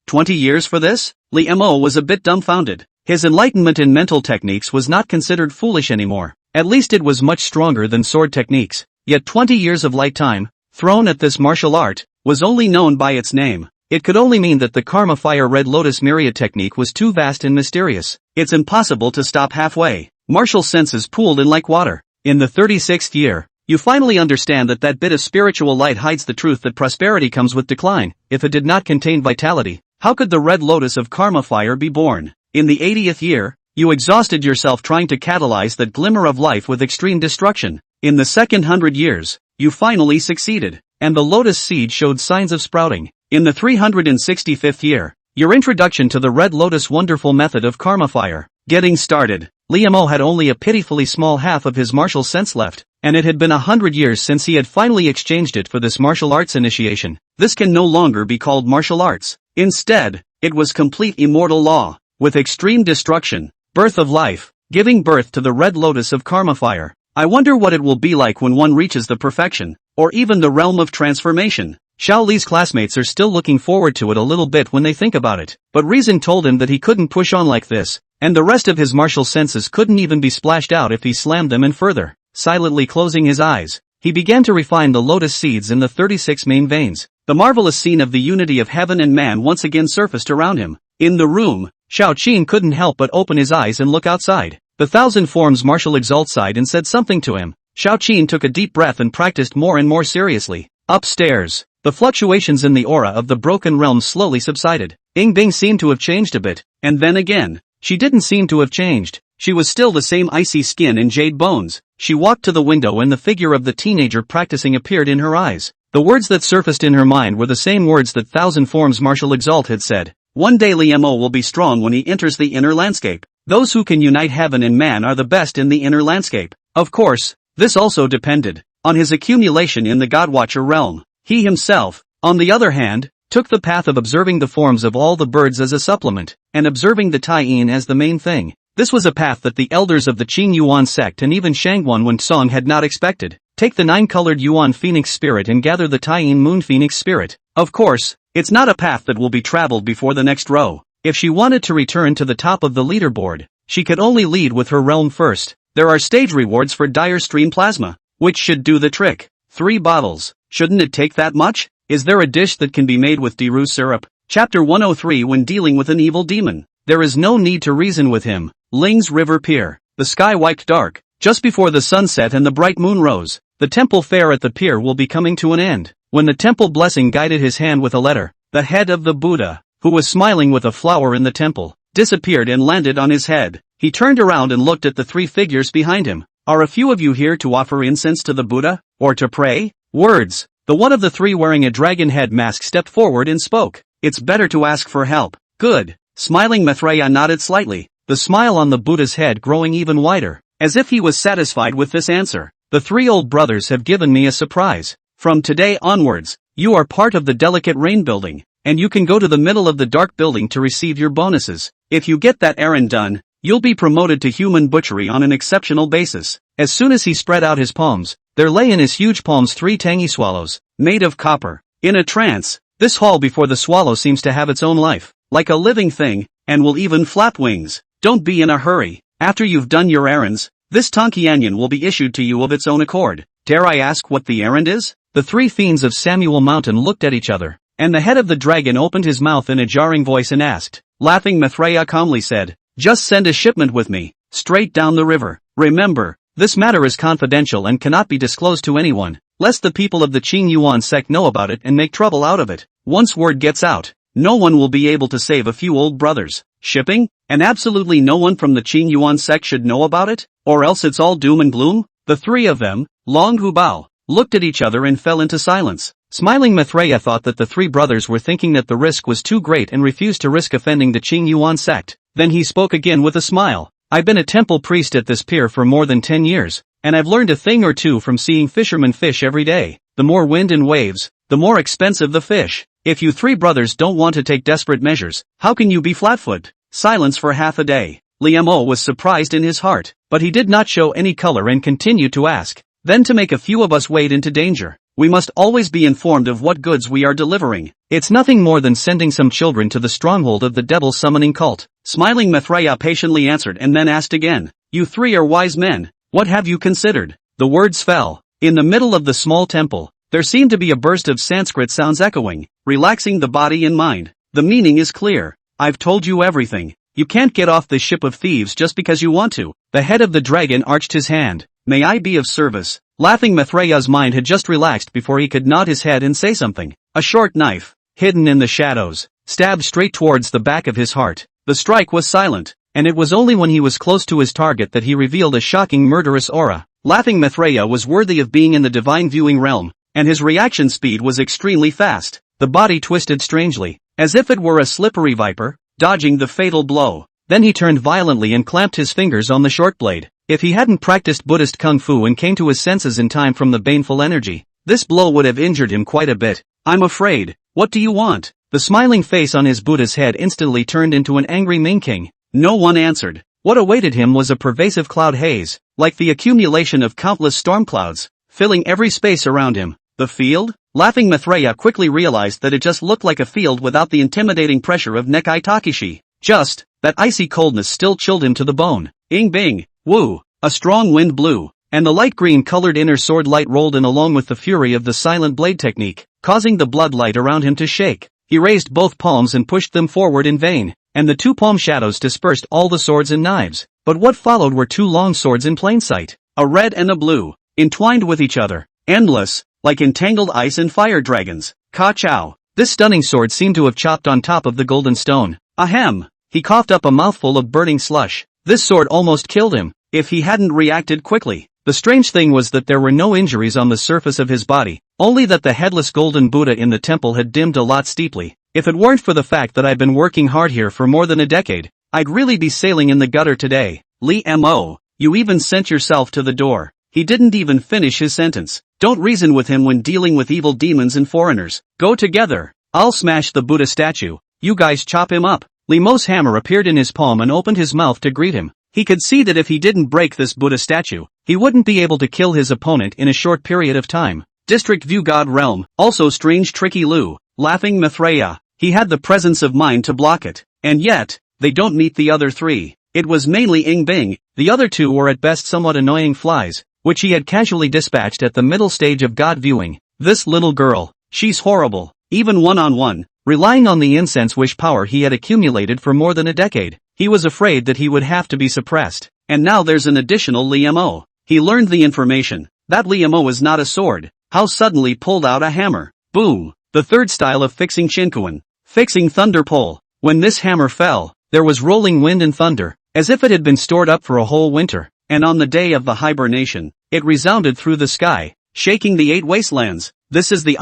20 years for this? Li Mo was a bit dumbfounded. His enlightenment in mental techniques was not considered foolish anymore. At least it was much stronger than sword techniques. Yet 20 years of light time, thrown at this martial art, was only known by its name. It could only mean that the Karma Fire Red Lotus Myriad technique was too vast and mysterious. It's impossible to stop halfway. Martial senses pooled in like water. In the 36th year, you finally understand that that bit of spiritual light hides the truth that prosperity comes with decline. If it did not contain vitality, how could the Red Lotus of Karma Fire be born? In the 80th year, you exhausted yourself trying to catalyze that glimmer of life with extreme destruction. In the second 100 years, you finally succeeded. And the lotus seed showed signs of sprouting. In the 365th year, your introduction to the Red Lotus wonderful method of karma fire. Getting started. Liam had only a pitifully small half of his martial sense left, and it had been 100 years since he had finally exchanged it for this martial arts initiation. This can no longer be called martial arts. Instead, it was complete immortal law, with extreme destruction, birth of life, giving birth to the Red Lotus of karma fire. I wonder what it will be like when one reaches the perfection, or even the realm of transformation. Xiao Li's classmates are still looking forward to it a little bit when they think about it, but reason told him that he couldn't push on like this, and the rest of his martial senses couldn't even be splashed out if he slammed them in further. Silently closing his eyes, he began to refine the lotus seeds in the 36 main veins. The marvelous scene of the unity of heaven and man once again surfaced around him. In the room, Xiao Qin couldn't help but open his eyes and look outside. The thousand forms martial exalt sighed and said something to him. Xiao Qin took a deep breath and practiced more and more seriously. Upstairs, the fluctuations in the aura of the broken realm slowly subsided. Ying Bing seemed to have changed a bit, and then again, she didn't seem to have changed. She was still the same icy skin and jade bones. She walked to the window and the figure of the teenager practicing appeared in her eyes. The words that surfaced in her mind were the same words that Thousand Forms Martial Exalt had said. One day Liam will be strong when he enters the inner landscape. Those who can unite heaven and man are the best in the inner landscape. Of course, this also depended on his accumulation in the Godwatcher realm. He himself, on the other hand, took the path of observing the forms of all the birds as a supplement, and observing the Tai-Yin as the main thing. This was a path that the elders of the Qing Yuan sect and even Shangguan Wen Song had not expected. Take the 9-colored Yuan Phoenix spirit and gather the Tai-Yin Moon Phoenix spirit. Of course, it's not a path that will be traveled before the next row. If she wanted to return to the top of the leaderboard, she could only lead with her realm first. There are stage rewards for Dire Stream Plasma, which should do the trick. 3 bottles. Shouldn't it take that much? Is there a dish that can be made with Diru syrup? Chapter 103. When dealing with an evil demon, there is no need to reason with him. Ling's River Pier. The sky wiped dark, just before the sunset and the bright moon rose. The temple fair at the pier will be coming to an end. When the temple blessing guided his hand with a letter, the head of the Buddha, who was smiling with a flower in the temple, disappeared and landed on his head. He turned around and looked at the 3 figures behind him. Are a few of you here to offer incense to the Buddha, or to pray? Words. The one of the 3 wearing a dragon head mask stepped forward and spoke. It's better to ask for help. Good. Smiling Maitreya nodded slightly, the smile on the Buddha's head growing even wider, as if he was satisfied with this answer. The 3 old brothers have given me a surprise. From today onwards, you are part of the delicate rain building, and you can go to the middle of the dark building to receive your bonuses. If you get that errand done, you'll be promoted to human butchery on an exceptional basis. As soon as he spread out his palms, there lay in his huge palms 3 tangy swallows, made of copper. In a trance, this hall before the swallow seems to have its own life, like a living thing, and will even flap wings. Don't be in a hurry. After you've done your errands, this Tonkianian will be issued to you of its own accord. Dare I ask what the errand is? The 3 fiends of Samuel Mountain looked at each other, and the head of the dragon opened his mouth in a jarring voice and asked. Laughing, Maitreya calmly said, just send a shipment with me, straight down the river. Remember, this matter is confidential and cannot be disclosed to anyone, lest the people of the Qing Yuan sect know about it and make trouble out of it. Once word gets out, no one will be able to save a few old brothers. Shipping? And absolutely no one from the Qing Yuan sect should know about it, or else it's all doom and gloom? The 3 of them, Long Hu Bao, looked at each other and fell into silence. Smiling Maitreya thought that the 3 brothers were thinking that the risk was too great and refused to risk offending the Qing Yuan sect. Then he spoke again with a smile. I've been a temple priest at this pier for more than 10 years, and I've learned a thing or two from seeing fishermen fish every day. The more wind and waves, the more expensive the fish. If you 3 brothers don't want to take desperate measures, how can you be flatfoot? Silence for half a day. Liam was surprised in his heart, but he did not show any color and continued to ask. Then to make a few of us wade into danger, we must always be informed of what goods we are delivering. It's nothing more than sending some children to the stronghold of the devil summoning cult. Smiling Maitreya patiently answered and then asked again. You 3 are wise men, what have you considered? The words fell. In the middle of the small temple, there seemed to be a burst of Sanskrit sounds echoing, relaxing the body and mind. The meaning is clear. I've told you everything. You can't get off this ship of thieves just because you want to. The head of the dragon arched his hand. May I be of service? Laughing, Maitreya's mind had just relaxed before he could nod his head and say something. A short knife, hidden in the shadows, stabbed straight towards the back of his heart. The strike was silent, and it was only when he was close to his target that he revealed a shocking murderous aura. Laughing Mithraea was worthy of being in the divine viewing realm, and his reaction speed was extremely fast. The body twisted strangely, as if it were a slippery viper, dodging the fatal blow. Then he turned violently and clamped his fingers on the short blade. If he hadn't practiced Buddhist kung fu and came to his senses in time from the baneful energy, this blow would have injured him quite a bit. I'm afraid. What do you want? The smiling face on his Buddha's head instantly turned into an angry Ming King. No one answered. What awaited him was a pervasive cloud haze, like the accumulation of countless storm clouds, filling every space around him. The field? Laughing Mithraea quickly realized that it just looked like a field without the intimidating pressure of Nekai Takeshi. Just, that icy coldness still chilled him to the bone. Ing bing, woo, a strong wind blew, and the light green-colored inner sword light rolled in along with the fury of the silent blade technique, causing the blood light around him to shake. He raised both palms and pushed them forward in vain, and the two palm shadows dispersed all the swords and knives. But what followed were two long swords in plain sight, a red and a blue, entwined with each other, endless, like entangled ice and fire dragons. Ka-chow. This stunning sword seemed to have chopped on top of the golden stone. Ahem. He coughed up a mouthful of burning slush. This sword almost killed him, if he hadn't reacted quickly. The strange thing was that there were no injuries on the surface of his body, only that the headless golden Buddha in the temple had dimmed a lot steeply. If it weren't for the fact that I've been working hard here for more than a decade, I'd really be sailing in the gutter today. Li Mo, you even sent yourself to the door. He didn't even finish his sentence. Don't reason with him when dealing with evil demons and foreigners. Go together. I'll smash the Buddha statue. You guys chop him up. Li Mo's hammer appeared in his palm and opened his mouth to greet him. He could see that if he didn't break this Buddha statue, he wouldn't be able to kill his opponent in a short period of time. District View God Realm, also strange tricky Lu, laughing Mithraea. He had the presence of mind to block it. And yet, they don't meet the other three. It was mainly Ing Bing, the other two were at best somewhat annoying flies, which he had casually dispatched at the middle stage of God viewing. This little girl, she's horrible, even one-on-one, relying on the incense wish power he had accumulated for more than a decade. He was afraid that he would have to be suppressed. And now there's an additional Li Mo. He learned the information. That Li Mo is not a sword. How suddenly pulled out a hammer. Boom. The third style of fixing Shinkuan. Fixing thunder pole. When this hammer fell, there was rolling wind and thunder, as if it had been stored up for a whole winter. And on the day of the hibernation, it resounded through the sky, shaking the 8 wastelands. This is the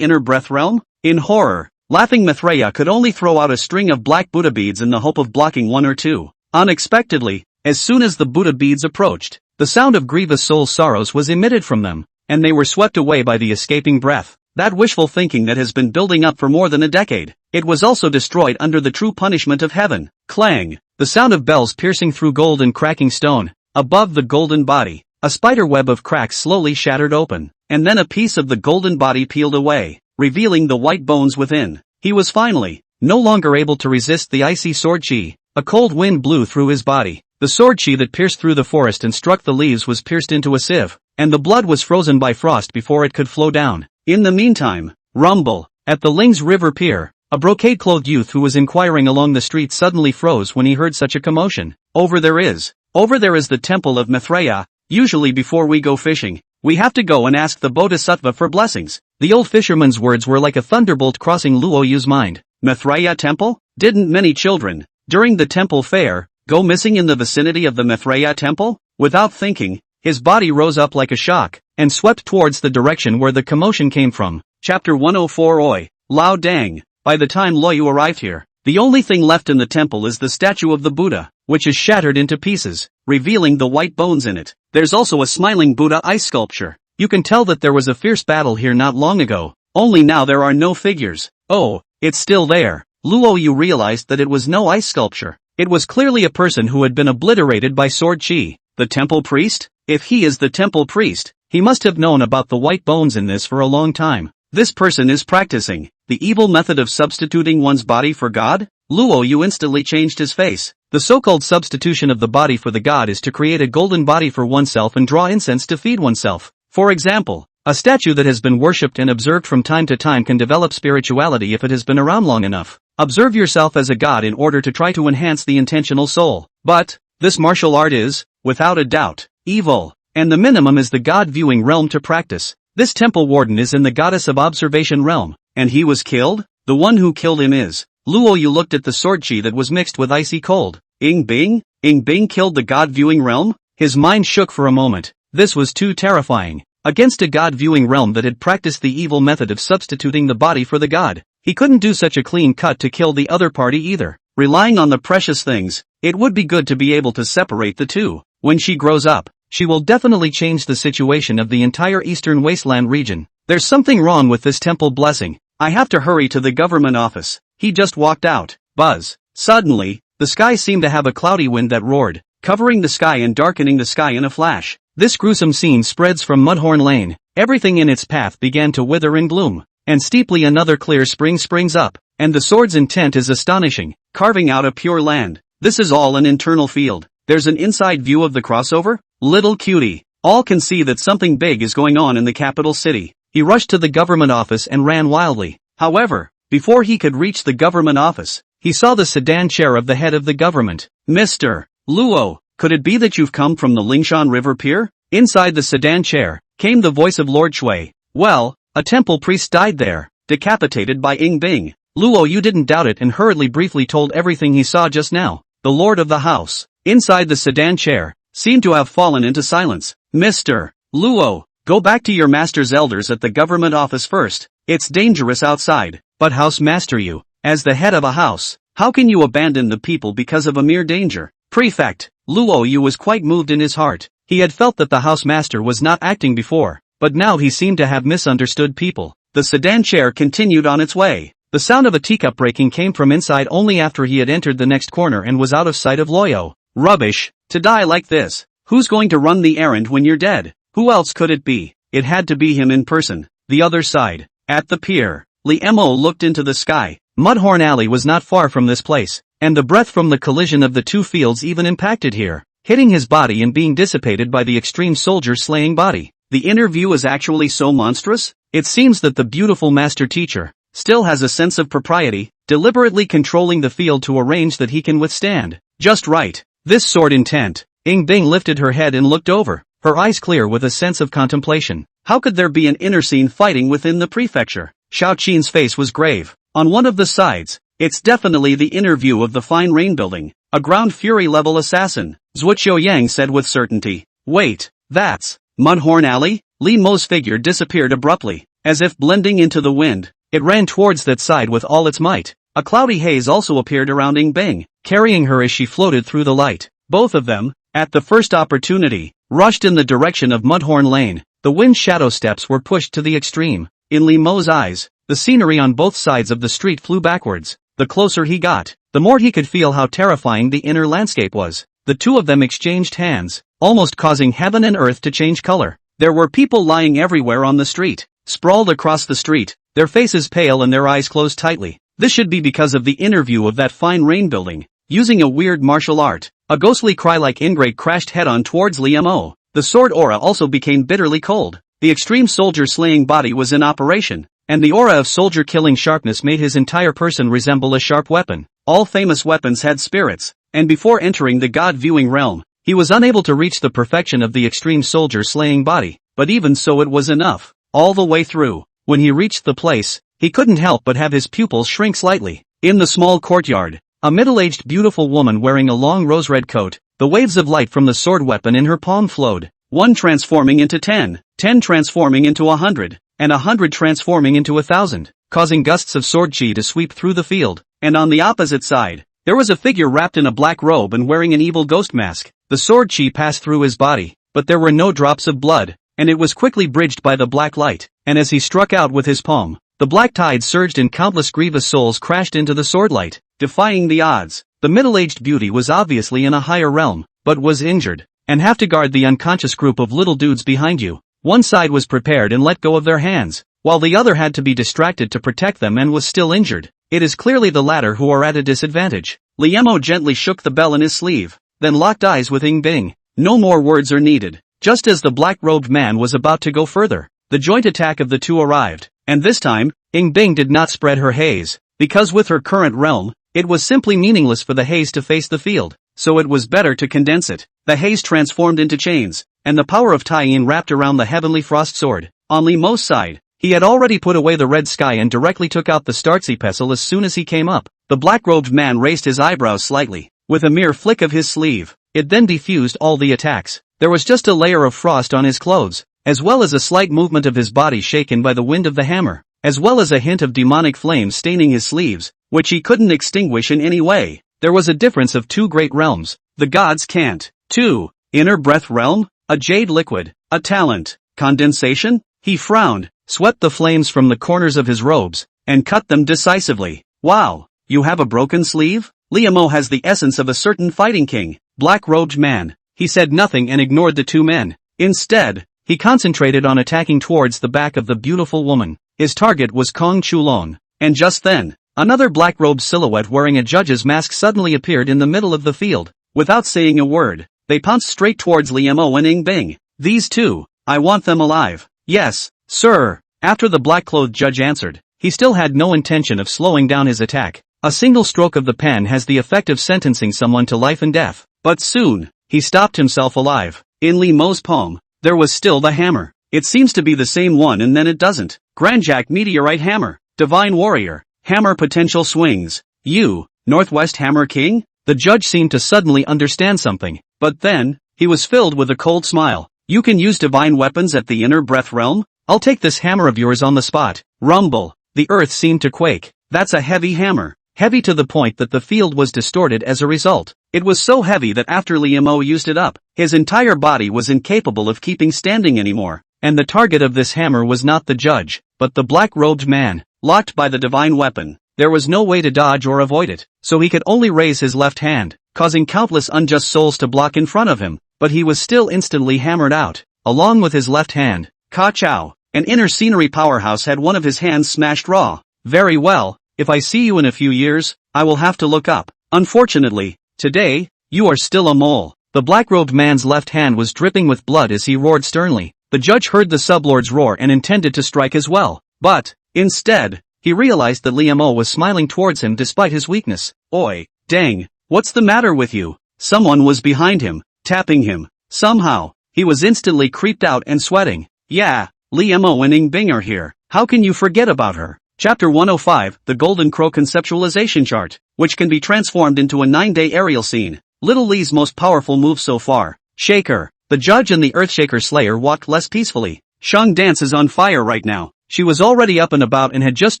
inner breath realm? In horror, laughing Mithraea could only throw out a string of black Buddha beads in the hope of blocking one or two. Unexpectedly, as soon as the Buddha beads approached, the sound of grievous soul sorrows was emitted from them, and they were swept away by the escaping breath. That wishful thinking that has been building up for more than a decade. It was also destroyed under the true punishment of heaven. Clang! The sound of bells piercing through gold and cracking stone. Above the golden body, a spider web of cracks slowly shattered open, and then a piece of the golden body peeled away, revealing the white bones within. He was finally, no longer able to resist the icy sword chi. A cold wind blew through his body. The sword chi that pierced through the forest and struck the leaves was pierced into a sieve, and the blood was frozen by frost before it could flow down. In the meantime, rumble, at the Ling's River Pier, a brocade-clothed youth who was inquiring along the street suddenly froze when he heard such a commotion. Over there is the temple of Mithraea. Usually before we go fishing, we have to go and ask the Bodhisattva for blessings. The old fisherman's words were like a thunderbolt crossing Luoyu's mind. Mithraea temple? Didn't many children, during the temple fair, go missing in the vicinity of the Mithraea temple? Without thinking, his body rose up like a shock, and swept towards the direction where the commotion came from. Chapter 104 Oi, Lao Dang. By the time Luoyu arrived here, the only thing left in the temple is the statue of the Buddha, which is shattered into pieces, revealing the white bones in it. There's also a smiling Buddha ice sculpture. You can tell that there was a fierce battle here not long ago, only now there are no figures. Oh, it's still there. Luoyu realized that it was no ice sculpture. It was clearly a person who had been obliterated by sword chi. The temple priest? If he is the temple priest, he must have known about the white bones in this for a long time. This person is practicing the evil method of substituting one's body for God? Luoyu instantly changed his face. The so-called substitution of the body for the god is to create a golden body for oneself and draw incense to feed oneself. For example, a statue that has been worshipped and observed from time to time can develop spirituality if it has been around long enough. Observe yourself as a god in order to try to enhance the intentional soul. But, this martial art is, without a doubt, evil, and the minimum is the god-viewing realm to practice. This temple warden is in the goddess of observation realm, and he was killed? The one who killed him is. Luoyu looked at the sword chi that was mixed with icy cold. Ing Bing? Ing Bing killed the god-viewing realm? His mind shook for a moment. This was too terrifying. Against a god-viewing realm that had practiced the evil method of substituting the body for the god, he couldn't do such a clean cut to kill the other party either. Relying on the precious things, it would be good to be able to separate the two. When she grows up, she will definitely change the situation of the entire Eastern Wasteland region. There's something wrong with this temple blessing. I have to hurry to the government office. He just walked out. Buzz. Suddenly, the sky seemed to have a cloudy wind that roared, covering the sky and darkening the sky in a flash. This gruesome scene spreads from Mudhorn Lane. Everything in its path began to wither in gloom, and steeply another clear spring springs up, and the sword's intent is astonishing, carving out a pure land. This is all an internal field. There's an inside view of the crossover? Little cutie. All can see that something big is going on in the capital city. He rushed to the government office and ran wildly. However, before he could reach the government office, he saw the sedan chair of the head of the government. Mr. Luo, could it be that you've come from the Lingshan River Pier? Inside the sedan chair came the voice of Lord Shui. Well, a temple priest died there, decapitated by Ying Bing. Luo you didn't doubt it and hurriedly briefly told everything he saw just now. The lord of the house, inside the sedan chair, seemed to have fallen into silence. Mr. Luo, go back to your master's elders at the government office first. It's dangerous outside. But house master you, as the head of a house, how can you abandon the people because of a mere danger? Prefect, Luo Yu was quite moved in his heart. He had felt that the housemaster was not acting before, but now he seemed to have misunderstood people. The sedan chair continued on its way. The sound of a teacup breaking came from inside only after he had entered the next corner and was out of sight of Loyo. Rubbish, to die like this. Who's going to run the errand when you're dead? Who else could it be? It had to be him in person. The other side. At the pier, Li Mo looked into the sky. Mudhorn Alley was not far from this place, and the breath from the collision of the two fields even impacted here, hitting his body and being dissipated by the extreme soldier-slaying body. The inner view is actually so monstrous? It seems that the beautiful master teacher still has a sense of propriety, deliberately controlling the field to arrange that he can withstand. Just right. This sword intent. Ying Bing lifted her head and looked over, her eyes clear with a sense of contemplation. How could there be an inner scene fighting within the prefecture? Xiao Qin's face was grave. On one of the sides, it's definitely the inner view of the Fine Rain building. A ground fury level assassin, Zhuo Yang said with certainty. Wait, that's Mudhorn Alley? Li Mo's figure disappeared abruptly, as if blending into the wind. It ran towards that side with all its might. A cloudy haze also appeared around Ying Bing, carrying her as she floated through the light. Both of them, at the first opportunity, rushed in the direction of Mudhorn Lane. The wind shadow steps were pushed to the extreme. In Li Mo's eyes, the scenery on both sides of the street flew backwards. The closer he got, the more he could feel how terrifying the inner landscape was. The two of them exchanged hands, almost causing heaven and earth to change color. There were people lying everywhere on the street, sprawled across the street, their faces pale and their eyes closed tightly. This should be because of the inner view of that Fine Rain building. Using a weird martial art, a ghostly cry like ingrate crashed head-on towards Li Mo. The sword aura also became bitterly cold. The extreme soldier-slaying body was in operation, and the aura of soldier-killing sharpness made his entire person resemble a sharp weapon. All famous weapons had spirits, and before entering the god-viewing realm, he was unable to reach the perfection of the extreme soldier-slaying body, but even so it was enough. All the way through, when he reached the place, he couldn't help but have his pupils shrink slightly. In the small courtyard, a middle-aged beautiful woman wearing a long rose-red coat, the waves of light from the sword weapon in her palm flowed, 1 transforming into 10, 10 transforming into 100, and 100 transforming into 1,000, causing gusts of sword chi to sweep through the field. And on the opposite side, there was a figure wrapped in a black robe and wearing an evil ghost mask. The sword chi passed through his body, but there were no drops of blood, and it was quickly bridged by the black light, and as he struck out with his palm, the black tide surged and countless grievous souls crashed into the swordlight, defying the odds. The middle-aged beauty was obviously in a higher realm, but was injured, and have to guard the unconscious group of little dudes behind you. One side was prepared and let go of their hands, while the other had to be distracted to protect them and was still injured. It is clearly the latter who are at a disadvantage. Liemo gently shook the bell in his sleeve, then locked eyes with Ying Bing. No more words are needed. Just as the black-robed man was about to go further, the joint attack of the two arrived, and this time, Ying Bing did not spread her haze, because with her current realm, it was simply meaningless for the haze to face the field, so it was better to condense it. The haze transformed into chains, and the power of Tai-Yin wrapped around the heavenly frost sword. On Li Mo's side, he had already put away the red sky and directly took out the startsy pestle as soon as he came up. The black-robed man raised his eyebrows slightly. With a mere flick of his sleeve, It then defused all the attacks. There was just a layer of frost on his clothes, as well as a slight movement of his body shaken by the wind of the hammer, as well as a hint of demonic flames staining his sleeves, which he couldn't extinguish in any way. There was a difference of two great realms. The gods can't. 2. Inner breath realm? A jade liquid. A talent. Condensation? He frowned, swept the flames from the corners of his robes, and cut them decisively. Wow, you have a broken sleeve? Liamo has the essence of a certain fighting king, black-robed man. He said nothing and ignored the two men. Instead, he concentrated on attacking towards the back of the beautiful woman. His target was Kong Chulon. And just then, another black-robed silhouette wearing a judge's mask suddenly appeared in the middle of the field. Without saying a word, they pounced straight towards Liamo and Ing Bing. These two, I want them alive. Yes, sir. After the black-clothed judge answered, he still had no intention of slowing down his attack. A single stroke of the pen has the effect of sentencing someone to life and death. But soon, he stopped himself alive. In Liamo's palm, there was still the hammer. It seems to be the same one and then it doesn't. Grandjack Meteorite Hammer. Divine Warrior. Hammer Potential Swings. You, Northwest Hammer King? The judge seemed to suddenly understand something. But then, he was filled with a cold smile. You can use divine weapons at the inner breath realm? I'll take this hammer of yours on the spot. Rumble. The earth seemed to quake. That's a heavy hammer. Heavy to the point that the field was distorted as a result. It was so heavy that after Liamo used it up, his entire body was incapable of keeping standing anymore. And the target of this hammer was not the judge, but the black-robed man, locked by the divine weapon. There was no way to dodge or avoid it, so he could only raise his left hand, causing countless unjust souls to block in front of him, but he was still instantly hammered out. Along with his left hand, Ka Chao, an inner scenery powerhouse, had one of his hands smashed raw. Very well, if I see you in a few years, I will have to look up. Unfortunately, today, you are still a mole. The black-robed man's left hand was dripping with blood as he roared sternly. The judge heard the sublord's roar and intended to strike as well. But, instead, he realized that Liamo was smiling towards him despite his weakness. Oi, dang, what's the matter with you? Someone was behind him, tapping him. Somehow, he was instantly creeped out and sweating. Yeah, Liamo and Ing Bing are here. How can you forget about her? Chapter 105, The Golden Crow Conceptualization Chart, which can be transformed into a 9-day aerial scene. Little Lee's most powerful move so far. Shaker. The judge and the Earthshaker Slayer walked less peacefully. Shang Dance is on fire right now. She was already up and about and had just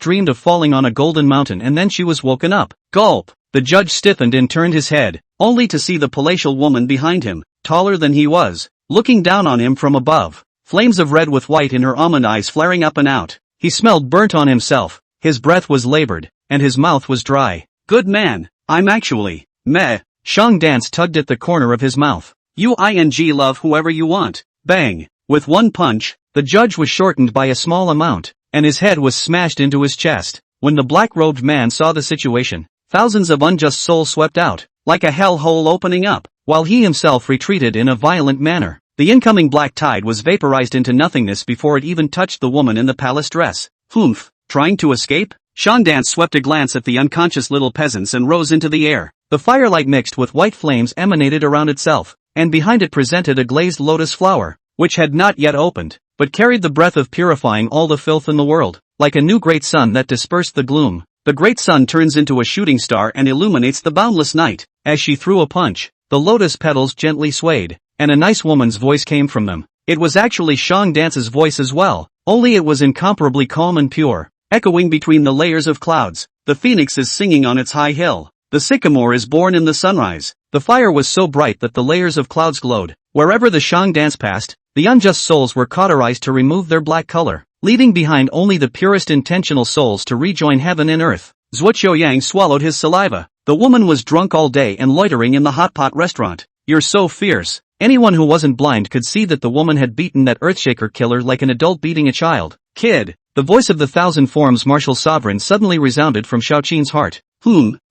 dreamed of falling on a golden mountain, and then she was woken up. Gulp. The judge stiffened and turned his head, only to see the palatial woman behind him, taller than he was, looking down on him from above. Flames of red with white in her almond eyes flaring up and out. He smelled burnt on himself, his breath was labored, and his mouth was dry. Good man, I'm actually, meh. Shang Dance tugged at the corner of his mouth. You love whoever you want. Bang. With one punch, the judge was shortened by a small amount, and his head was smashed into his chest. When the black-robed man saw the situation, thousands of unjust souls swept out, like a hell hole opening up, while he himself retreated in a violent manner. The incoming black tide was vaporized into nothingness before it even touched the woman in the palace dress. Humph, trying to escape? Shang Dance swept a glance at the unconscious little peasants and rose into the air. The firelight mixed with white flames emanated around itself, and behind it presented a glazed lotus flower, which had not yet opened, but carried the breath of purifying all the filth in the world. Like a new great sun that dispersed the gloom, the great sun turns into a shooting star and illuminates the boundless night. As she threw a punch, the lotus petals gently swayed, and a nice woman's voice came from them. It was actually Shang Dance's voice as well, only it was incomparably calm and pure, echoing between the layers of clouds. The phoenix is singing on its high hill. The sycamore is born in the sunrise. The fire was so bright that the layers of clouds glowed. Wherever the Shang Dance passed, the unjust souls were cauterized to remove their black color, leaving behind only the purest intentional souls to rejoin heaven and earth. Zhuo Qiuyangs swallowed his saliva. The woman was drunk all day and loitering in the hot pot restaurant. You're so fierce. Anyone who wasn't blind could see that the woman had beaten that Earthshaker killer like an adult beating a child. Kid. The voice of the thousand forms martial sovereign suddenly resounded from Xiaoqin's heart.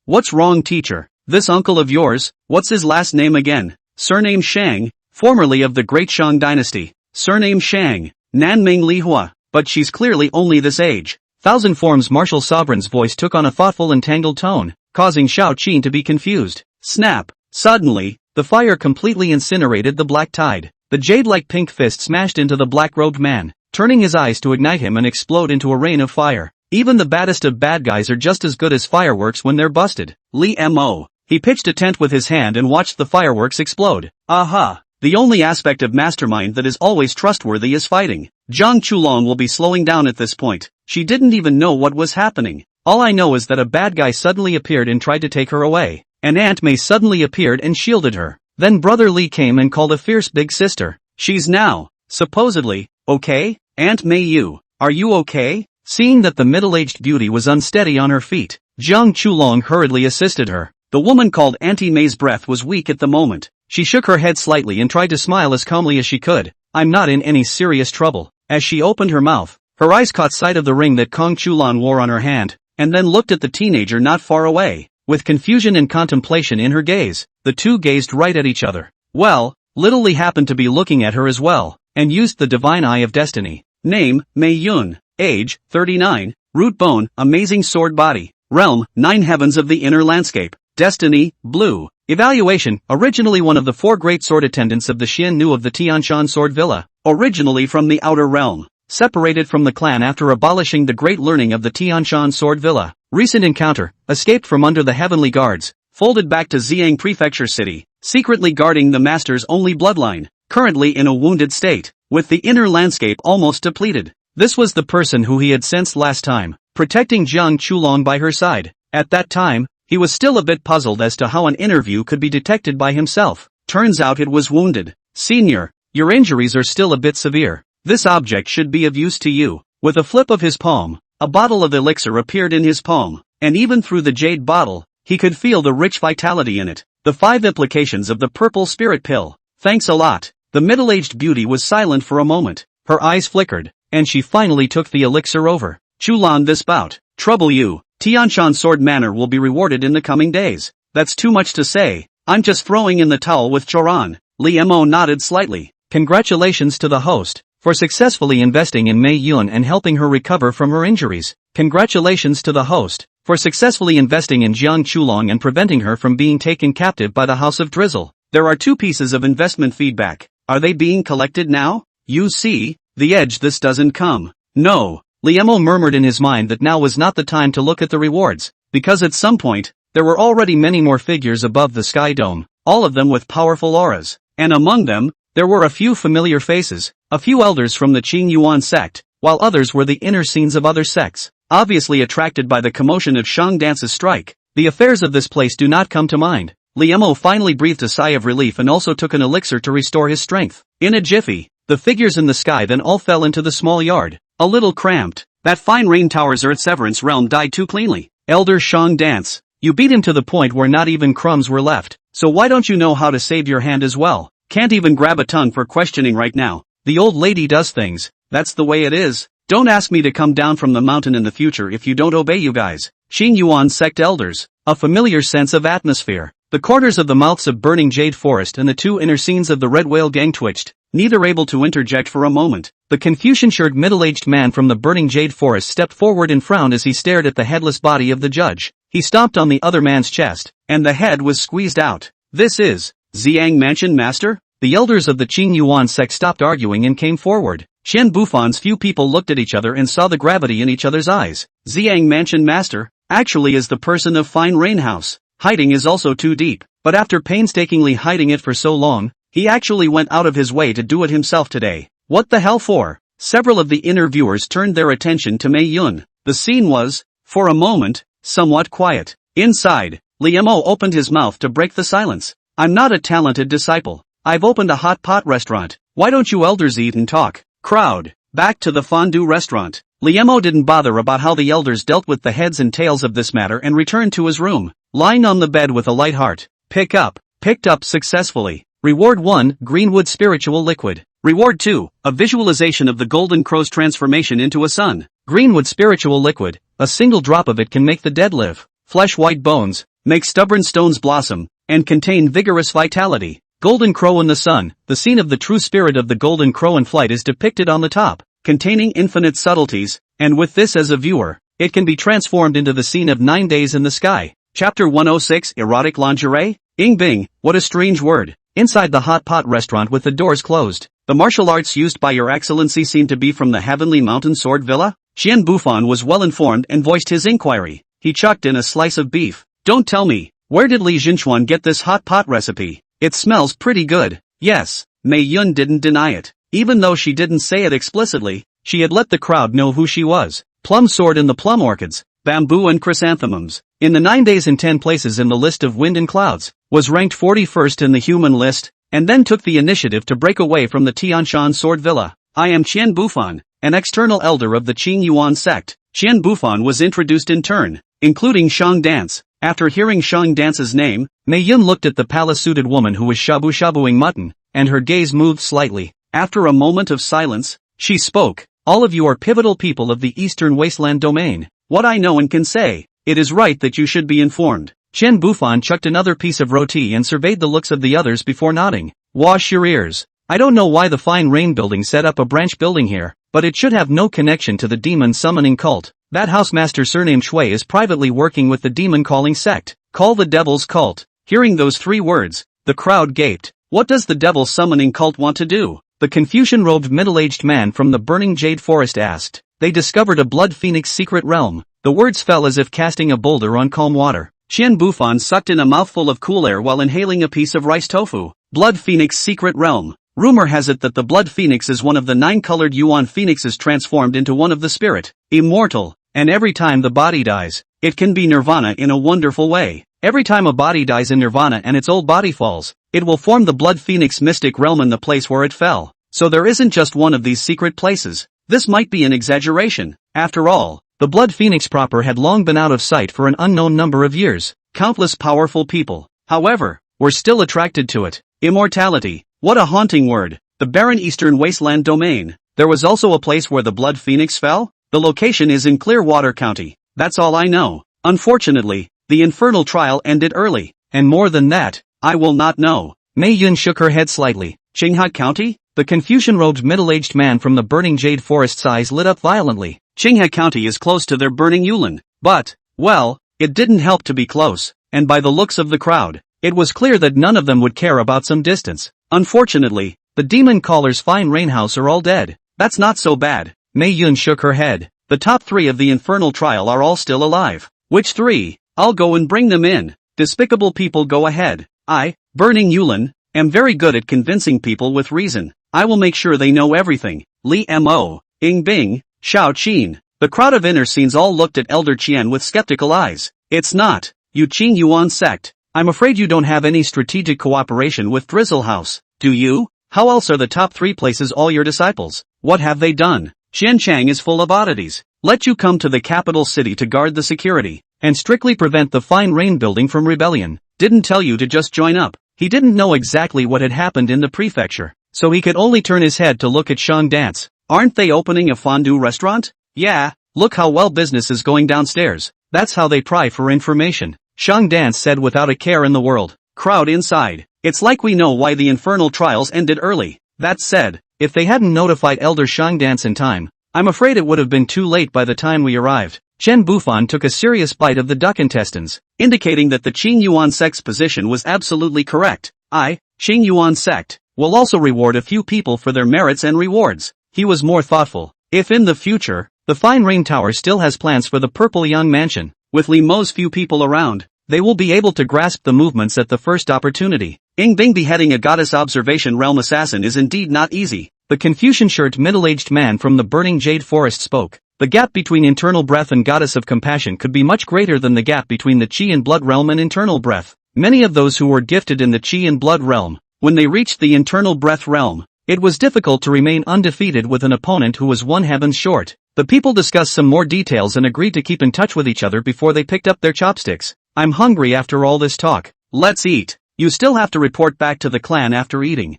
What's wrong, teacher? This uncle of yours, what's his last name again? Surname Shang, formerly of the Great Shang Dynasty. Surname Shang, Nanming Lihua, but she's clearly only this age. Thousand forms martial sovereign's voice took on a thoughtful and tangled tone, causing Xiaoqin to be confused. Snap. Suddenly, the fire completely incinerated the black tide. The jade-like pink fist smashed into the black-robed man, turning his eyes to ignite him and explode into a rain of fire. Even the baddest of bad guys are just as good as fireworks when they're busted. Li Mo. He pitched a tent with his hand and watched the fireworks explode. Aha! The only aspect of mastermind that is always trustworthy is fighting. Jiang Chulong will be slowing down at this point. She didn't even know what was happening. All I know is that a bad guy suddenly appeared and tried to take her away. And Aunt May suddenly appeared and shielded her. Then Brother Lee came and called a fierce big sister. She's now, supposedly, okay? Aunt May, are you okay? Seeing that the middle-aged beauty was unsteady on her feet, Jiang Chulong hurriedly assisted her. The woman called Auntie May's breath was weak at the moment. She shook her head slightly and tried to smile as calmly as she could. I'm not in any serious trouble. As she opened her mouth, her eyes caught sight of the ring that Kong Chulan wore on her hand, and then looked at the teenager not far away. With confusion and contemplation in her gaze, the two gazed right at each other. Well, Little Lee happened to be looking at her as well, and used the divine eye of destiny. Name, Mei Yun. Age, 39. Root bone, amazing sword body. Realm, 9 heavens of the inner landscape. Destiny, blue. Evaluation, originally one of the 4 great sword attendants of the Xian Nu of the Tianshan Sword Villa, originally from the outer realm, separated from the clan after abolishing the great learning of the Tianshan Sword Villa. Recent encounter, escaped from under the heavenly guards, folded back to Xiang Prefecture City, secretly guarding the master's only bloodline, currently in a wounded state, with the inner landscape almost depleted. This was the person who he had sensed last time, protecting Jiang Chulong by her side. At that time, he was still a bit puzzled as to how an interview could be detected by himself. Turns out it was wounded. Senior, your injuries are still a bit severe. This object should be of use to you. With a flip of his palm, a bottle of elixir appeared in his palm, and even through the jade bottle, he could feel the rich vitality in it. The 5 implications of the purple spirit pill. Thanks a lot. The middle-aged beauty was silent for a moment. Her eyes flickered, and she finally took the elixir over. Chulan, this bout, trouble you. Tianshan Sword Manor will be rewarded in the coming days. That's too much to say. I'm just throwing in the towel with Choran. Li Mo nodded slightly. Congratulations to the host, for successfully investing in Mei Yun and helping her recover from her injuries. Congratulations to the host, for successfully investing in Jiang Chulong and preventing her from being taken captive by the House of Drizzle. There are 2 pieces of investment feedback. Are they being collected now? You see, the edge this doesn't come. No. Liemo murmured in his mind that now was not the time to look at the rewards, because at some point, there were already many more figures above the sky dome, all of them with powerful auras, and among them, there were a few familiar faces, a few elders from the Qing Yuan sect, while others were the inner scenes of other sects. Obviously attracted by the commotion of Shang Dance's strike, the affairs of this place do not come to mind. Liemo finally breathed a sigh of relief and also took an elixir to restore his strength. In a jiffy, the figures in the sky then all fell into the small yard. A little cramped. That fine rain tower's Earth Severance realm died too cleanly. Elder Shang Dance, you beat him to the point where not even crumbs were left, so why don't you know how to save your hand as well? Can't even grab a tongue for questioning right now. The old lady does things, that's the way it is. Don't ask me to come down from the mountain in the future if you don't obey, you guys. Qing Yuan sect elders, a familiar sense of atmosphere. The corners of the mouths of Burning Jade Forest and the 2 inner scenes of the Red Whale gang twitched, neither able to interject for a moment. The Confucian-shirt middle-aged man from the Burning Jade Forest stepped forward and frowned as he stared at the headless body of the judge. He stomped on the other man's chest, and the head was squeezed out. This is Xiang Mansion Master? The elders of the Qing Yuan sect stopped arguing and came forward. Xian Bufan's few people looked at each other and saw the gravity in each other's eyes. Xiang Mansion Master actually is the person of Fine Rain House. Hiding is also too deep, but after painstakingly hiding it for so long, he actually went out of his way to do it himself today. What the hell for? Several of the interviewers turned their attention to Mei Yun. The scene was, for a moment, somewhat quiet. Inside, Liemo opened his mouth to break the silence. I'm not a talented disciple. I've opened a hot pot restaurant. Why don't you elders eat and talk? Crowd. Back to the fondue restaurant. Liemo didn't bother about how the elders dealt with the heads and tails of this matter and returned to his room. Lying on the bed with a light heart. Picked up successfully. Reward 1, Greenwood Spiritual Liquid. Reward 2, a visualization of the Golden Crow's transformation into a sun. Greenwood Spiritual Liquid, a single drop of it can make the dead live. Flesh white bones, make stubborn stones blossom, and contain vigorous vitality. Golden Crow in the sun, the scene of the true spirit of the Golden Crow in flight is depicted on the top, containing infinite subtleties, and with this as a viewer, it can be transformed into the scene of 9 days in the sky. Chapter 106 Erotic Lingerie? Ing bing, what a strange word. Inside the hot pot restaurant with the doors closed, the martial arts used by your excellency seem to be from the Heavenly Mountain Sword Villa? Xian Bufan was well informed and voiced his inquiry. He chucked in a slice of beef. Don't tell me, Where did Li Jinchuan get this hot pot recipe? It smells pretty good. Yes, Mei Yun didn't deny it. Even though she didn't say it explicitly, she had let the crowd know who she was. Plum sword in the plum orchids, bamboo and chrysanthemums. In the 9 days and 10 places in the list of wind and clouds, was ranked 41st in the human list, and then took the initiative to break away from the Tianshan Sword Villa. I am Qian Bufan, an external elder of the Qing Yuan sect. Qian Bufan was introduced in turn, including Shang Dance. After hearing Shang Dance's name, Mei Yun looked at the palace-suited woman who was shabu-shabuing mutton, and her gaze moved slightly. After a moment of silence, she spoke. All of you are pivotal people of the Eastern Wasteland domain. What I know and can say, it is right that you should be informed. Qian Bufan chucked another piece of roti and surveyed the looks of the others before nodding. Wash your ears. I don't know why the Fine Rain building set up a branch building here, but it should have no connection to the demon summoning cult. That housemaster surnamed Shui is privately working with the demon calling sect. Call the devil's cult. Hearing those 3 words, the crowd gaped. What does the devil summoning cult want to do? The Confucian-robed middle-aged man from the burning jade forest asked. They discovered a blood phoenix secret realm. The words fell as if casting a boulder on calm water. Qian Bufan sucked in a mouthful of cool air while inhaling a piece of rice tofu. Blood phoenix secret realm. Rumor has it that the blood phoenix is one of the 9-colored Yuan phoenixes transformed into one of the spirit, immortal, and every time the body dies, it can be nirvana in a wonderful way. Every time a body dies in nirvana and its old body falls, it will form the blood phoenix mystic realm in the place where it fell. So there isn't just one of these secret places. This might be an exaggeration. After all, the blood phoenix proper had long been out of sight for an unknown number of years. Countless powerful people, however, were still attracted to it. Immortality. What a haunting word. The barren Eastern Wasteland domain. There was also a place where the blood phoenix fell? The location is in Clearwater County. That's all I know. Unfortunately, the infernal trial ended early. And more than that, I will not know. Mei Yun shook her head slightly. Qinghai County? The Confucian-robed middle-aged man from the burning jade forest's eyes lit up violently. Qinghai County is close to their burning Yulin. But, well, it didn't help to be close. And by the looks of the crowd, it was clear that none of them would care about some distance. Unfortunately, the demon caller's Fine Rain house are all dead. That's not so bad. Mei Yun shook her head. The top 3 of the infernal trial are all still alive. Which 3? I'll go and bring them in. Despicable people, go ahead. I, Burning Yulin, am very good at convincing people with reason. I will make sure they know everything. Li Mo, Ing Bing, Xiao Qin. The crowd of inner scenes all looked at Elder Qian with skeptical eyes. It's not, you Qing Yuan sect. I'm afraid you don't have any strategic cooperation with Drizzle House, do you? How else are the top 3 places all your disciples? What have they done? Xianchang is full of oddities. Let you come to the capital city to guard the security, and strictly prevent the Fine Rain building from rebellion. Didn't tell you to just join up. He didn't know exactly what had happened in the prefecture, so he could only turn his head to look at Shang Dance. Aren't they opening a fondue restaurant? Yeah, look how well business is going downstairs. That's how they pry for information. Shang Dance said without a care in the world. Crowd inside. It's like we know why the infernal trials ended early. That said, if they hadn't notified Elder Shang Dance in time, I'm afraid it would have been too late by the time we arrived. Chen Bufan took a serious bite of the duck intestines, indicating that the Qing Yuan sect's position was absolutely correct. Qing Yuan sect, will also reward a few people for their merits and rewards. He was more thoughtful. If in the future, the Fine Rain Tower still has plans for the Purple Young Mansion, with Li Mo's few people around, they will be able to grasp the movements at the first opportunity. Ing Bing beheading a goddess observation realm assassin is indeed not easy. The Confucian-shirt middle-aged man from the burning jade forest spoke. The gap between internal breath and goddess of compassion could be much greater than the gap between the Qi and blood realm and internal breath. Many of those who were gifted in the Qi and blood realm, when they reached the internal breath realm, it was difficult to remain undefeated with an opponent who was one heaven short. The people discussed some more details and agreed to keep in touch with each other before they picked up their chopsticks. I'm hungry after all this talk. Let's eat. You still have to report back to the clan after eating.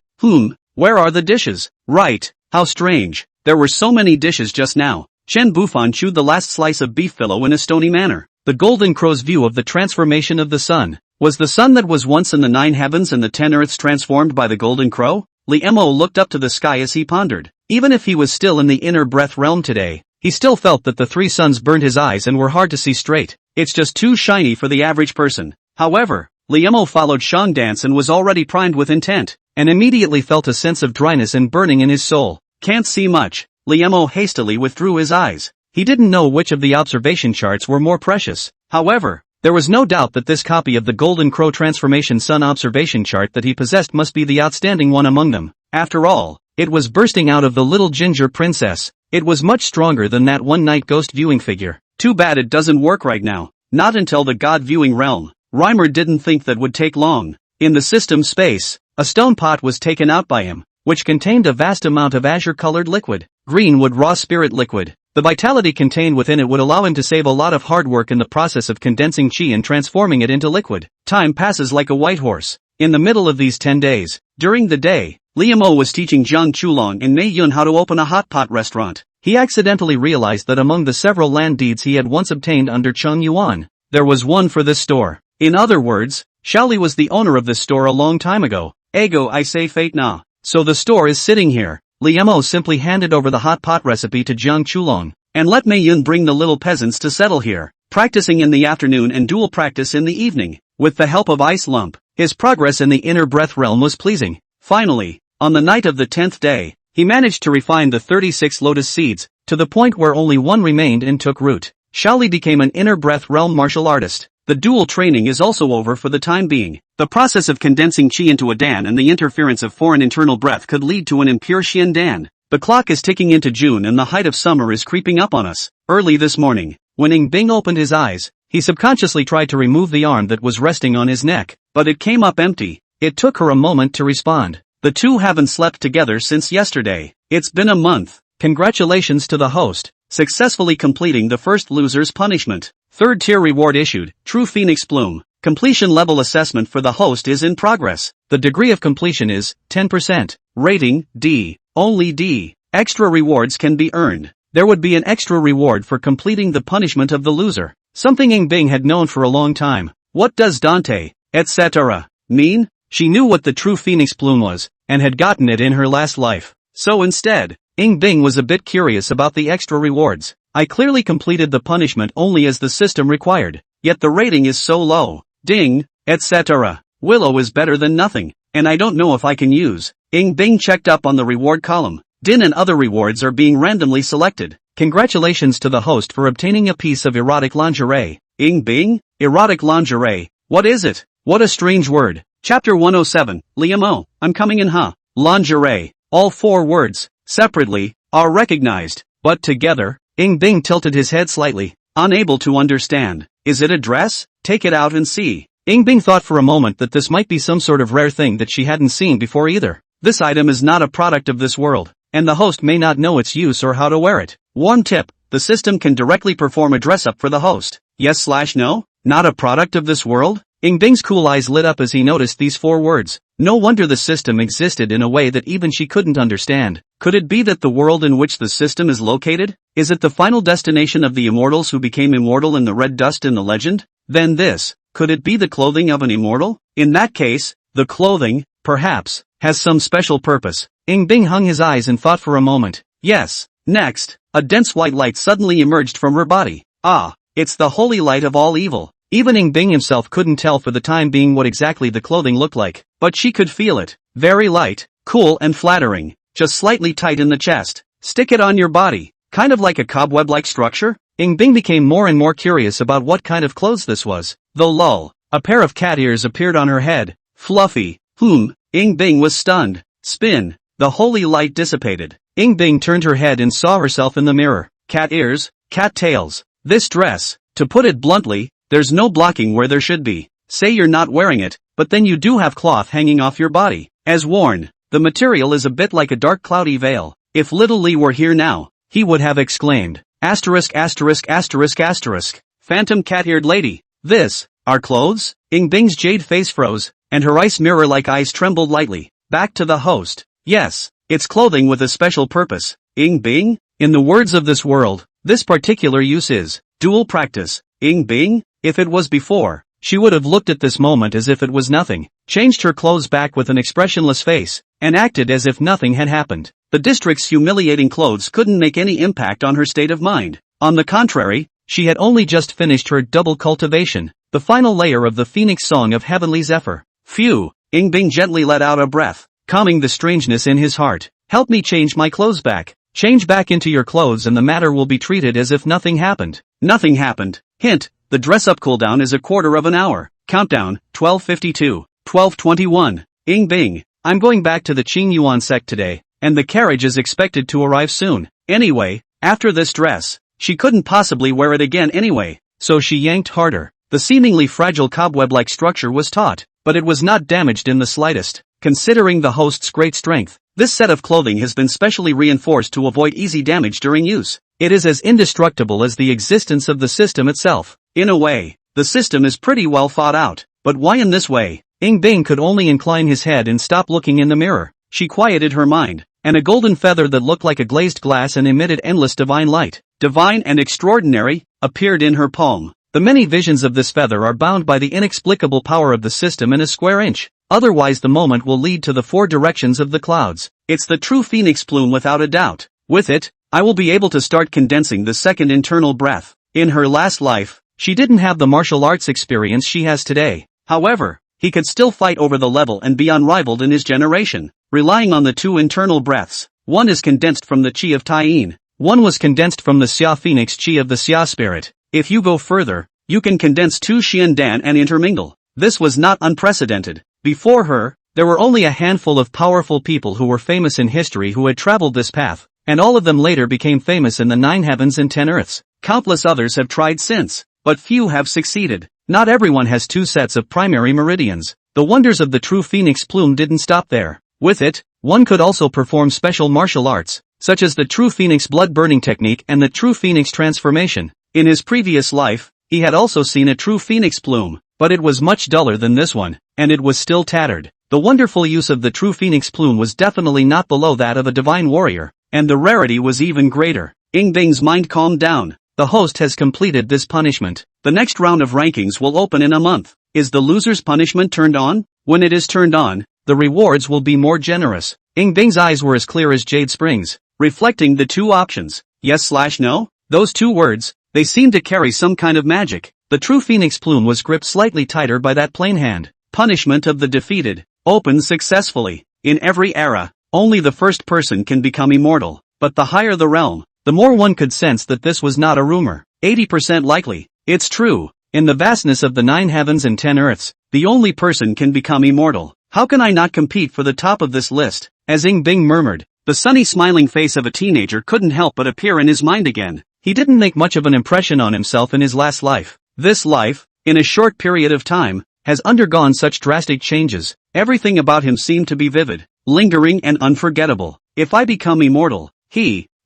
Where are the dishes? Right, how strange. There were so many dishes just now. Chen Bufan chewed the last slice of beef fillet in a stony manner. The golden crow's view of the transformation of the sun. Was the sun that was once in the 9 heavens and the 10 earths transformed by the golden crow? Li Mo looked up to the sky as he pondered. Even if he was still in the inner breath realm today, he still felt that the 3 suns burned his eyes and were hard to see straight. It's just too shiny for the average person. However, Li Mo followed Shang Dance and was already primed with intent, and immediately felt a sense of dryness and burning in his soul. Can't see much. Li Mo hastily withdrew his eyes. He didn't know which of the observation charts were more precious. However, There was no doubt that this copy of the Golden Crow Transformation Sun observation chart that he possessed must be the outstanding one among them. After all, it was bursting out of the little ginger princess. It was much stronger than that one-night ghost viewing figure. Too bad it doesn't work right now. Not until the God viewing realm. Reimer didn't think that would take long. In the system space, a stone pot was taken out by him, which contained a vast amount of azure-colored liquid. Green would raw spirit liquid. The vitality contained within it would allow him to save a lot of hard work in the process of condensing chi and transforming it into liquid. Time passes like a white horse. In the middle of these 10 days, during the day, Liamo was teaching Jiang Chulong and Mei Yun how to open a hot pot restaurant. He accidentally realized that among the several land deeds he had once obtained under Cheng Yuan, there was one for this store. In other words, Shaoli was the owner of this store a long time ago. Ego I say fate na. So the store is sitting here. Liamo simply handed over the hot pot recipe to Jiang Chulong, and let Mei Yun bring the little peasants to settle here, practicing in the afternoon and dual practice in the evening. With the help of Ice Lump, his progress in the inner breath realm was pleasing. Finally, on the night of the 10th day, he managed to refine the 36 lotus seeds, to the point where only one remained and took root. Shaoli became an inner breath realm martial artist. The dual training is also over for the time being. The process of condensing qi into a dan and the interference of foreign internal breath could lead to an impure xian dan. The clock is ticking into June and the height of summer is creeping up on us. Early this morning, when Ing Bing opened his eyes, he subconsciously tried to remove the arm that was resting on his neck, but it came up empty. It took her a moment to respond. The two haven't slept together since yesterday. It's been a month. Congratulations to the host, successfully completing the first loser's punishment. Third tier reward issued, True Phoenix Bloom. Completion level assessment for the host is in progress. The degree of completion is 10%. Rating, D. Only D. Extra rewards can be earned. There would be an extra reward for completing the punishment of the loser. Something Ing Bing had known for a long time. What does Dante, etc. mean? She knew what the True Phoenix Bloom was, and had gotten it in her last life. So instead, Ing Bing was a bit curious about the extra rewards. I clearly completed the punishment only as the system required, yet the rating is so low. Ding, etc. Willow is better than nothing, and I don't know if I can use. Ing Bing checked up on the reward column. Din and other rewards are being randomly selected. Congratulations to the host for obtaining a piece of erotic lingerie. Ing Bing? Erotic lingerie? What is it? What a strange word. Chapter 107, Liamo, I'm coming in huh? Lingerie. All 4 words, separately, are recognized, but together, Ing Bing tilted his head slightly, unable to understand. Is it a dress? Take it out and see. Ing Bing thought for a moment that this might be some sort of rare thing that she hadn't seen before either. This item is not a product of this world, and the host may not know its use or how to wear it. Warm tip, the system can directly perform a dress-up for the host. Yes/no? Not a product of this world? Ing Bing's cool eyes lit up as he noticed these 4 words. No wonder the system existed in a way that even she couldn't understand. Could it be that the world in which the system is located? Is it the final destination of the immortals who became immortal in the red dust in the legend? Then this, could it be the clothing of an immortal? In that case, the clothing, perhaps, has some special purpose. Ing Bing hung his eyes and thought for a moment. Yes. Next, a dense white light suddenly emerged from her body. Ah, it's the holy light of all evil. Even Ing Bing himself couldn't tell for the time being what exactly the clothing looked like, but she could feel it. Very light, cool and flattering, just slightly tight in the chest. Stick it on your body, kind of like a cobweb-like structure? Ing Bing became more and more curious about what kind of clothes this was. Though lol, a pair of cat ears appeared on her head. Fluffy, Ing Bing was stunned. Spin, the holy light dissipated. Ing Bing turned her head and saw herself in the mirror. Cat ears, cat tails. This dress, to put it bluntly, there's no blocking where there should be. Say you're not wearing it, but then you do have cloth hanging off your body. As worn, the material is a bit like a dark cloudy veil. If little Lee were here now, he would have exclaimed, asterisk asterisk asterisk asterisk, phantom cat-eared lady. This, our clothes? Ing Bing's jade face froze, and her ice mirror-like eyes trembled lightly. Back to the host. Yes, it's clothing with a special purpose. Ing Bing? In the words of this world, this particular use is dual practice. Ing Bing? If it was before, she would have looked at this moment as if it was nothing, changed her clothes back with an expressionless face, and acted as if nothing had happened. The district's humiliating clothes couldn't make any impact on her state of mind. On the contrary, she had only just finished her double cultivation, the final layer of the Phoenix Song of Heavenly Zephyr. Phew, Ing Bing gently let out a breath, calming the strangeness in his heart. Help me change my clothes back. Change back into your clothes and the matter will be treated as if nothing happened. Nothing happened. Hint, The dress-up cooldown is a quarter of an hour. Countdown, 12:52, 12:21. Ing Bing, I'm going back to the Qingyuan sect today, and the carriage is expected to arrive soon. Anyway, after this dress, she couldn't possibly wear it again anyway, so she yanked harder. The seemingly fragile cobweb-like structure was taut, but it was not damaged in the slightest. Considering the host's great strength, this set of clothing has been specially reinforced to avoid easy damage during use. It is as indestructible as the existence of the system itself. In a way, the system is pretty well thought out. But why in this way? Ing Bing could only incline his head and stop looking in the mirror. She quieted her mind, and a golden feather that looked like a glazed glass and emitted endless divine light, divine and extraordinary, appeared in her palm. The many visions of this feather are bound by the inexplicable power of the system in a square inch. Otherwise the moment will lead to the four directions of the clouds. It's the true phoenix plume without a doubt. With it, I will be able to start condensing the second internal breath. In her last life, she didn't have the martial arts experience she has today. However, he could still fight over the level and be unrivaled in his generation, relying on the two internal breaths. One is condensed from the qi of Taiyin. One was condensed from the Xia Phoenix qi of the Xia spirit. If you go further, you can condense two Xian Dan and intermingle. This was not unprecedented. Before her, there were only a handful of powerful people who were famous in history who had traveled this path, and all of them later became famous in the 9 heavens and 10 earths. Countless others have tried since, but few have succeeded. Not everyone has two sets of primary meridians. The wonders of the true phoenix plume didn't stop there. With it, one could also perform special martial arts, such as the true phoenix blood burning technique and the true phoenix transformation. In his previous life, he had also seen a true phoenix plume, but it was much duller than this one, and it was still tattered. The wonderful use of the true phoenix plume was definitely not below that of a divine warrior, and the rarity was even greater. Ing Bing's mind calmed down. The host has completed this punishment. The next round of rankings will open in a month. Is the loser's punishment turned on? When it is turned on, the rewards will be more generous. Ing Bing's eyes were as clear as jade springs, reflecting the two options, yes/no. Those two words, they seemed to carry some kind of magic. The true phoenix plume was gripped slightly tighter by that plain hand. Punishment of the defeated. Opened successfully. In every era, only the first person can become immortal. But the higher the realm, the more one could sense that this was not a rumor. 80% likely. It's true. In the vastness of the 9 heavens and 10 earths, the only person can become immortal. How can I not compete for the top of this list? As Ing Bing murmured, the sunny smiling face of a teenager couldn't help but appear in his mind again. He didn't make much of an impression on himself in his last life. This life, in a short period of time, has undergone such drastic changes. Everything about him seemed to be vivid, lingering and unforgettable. If I become immortal,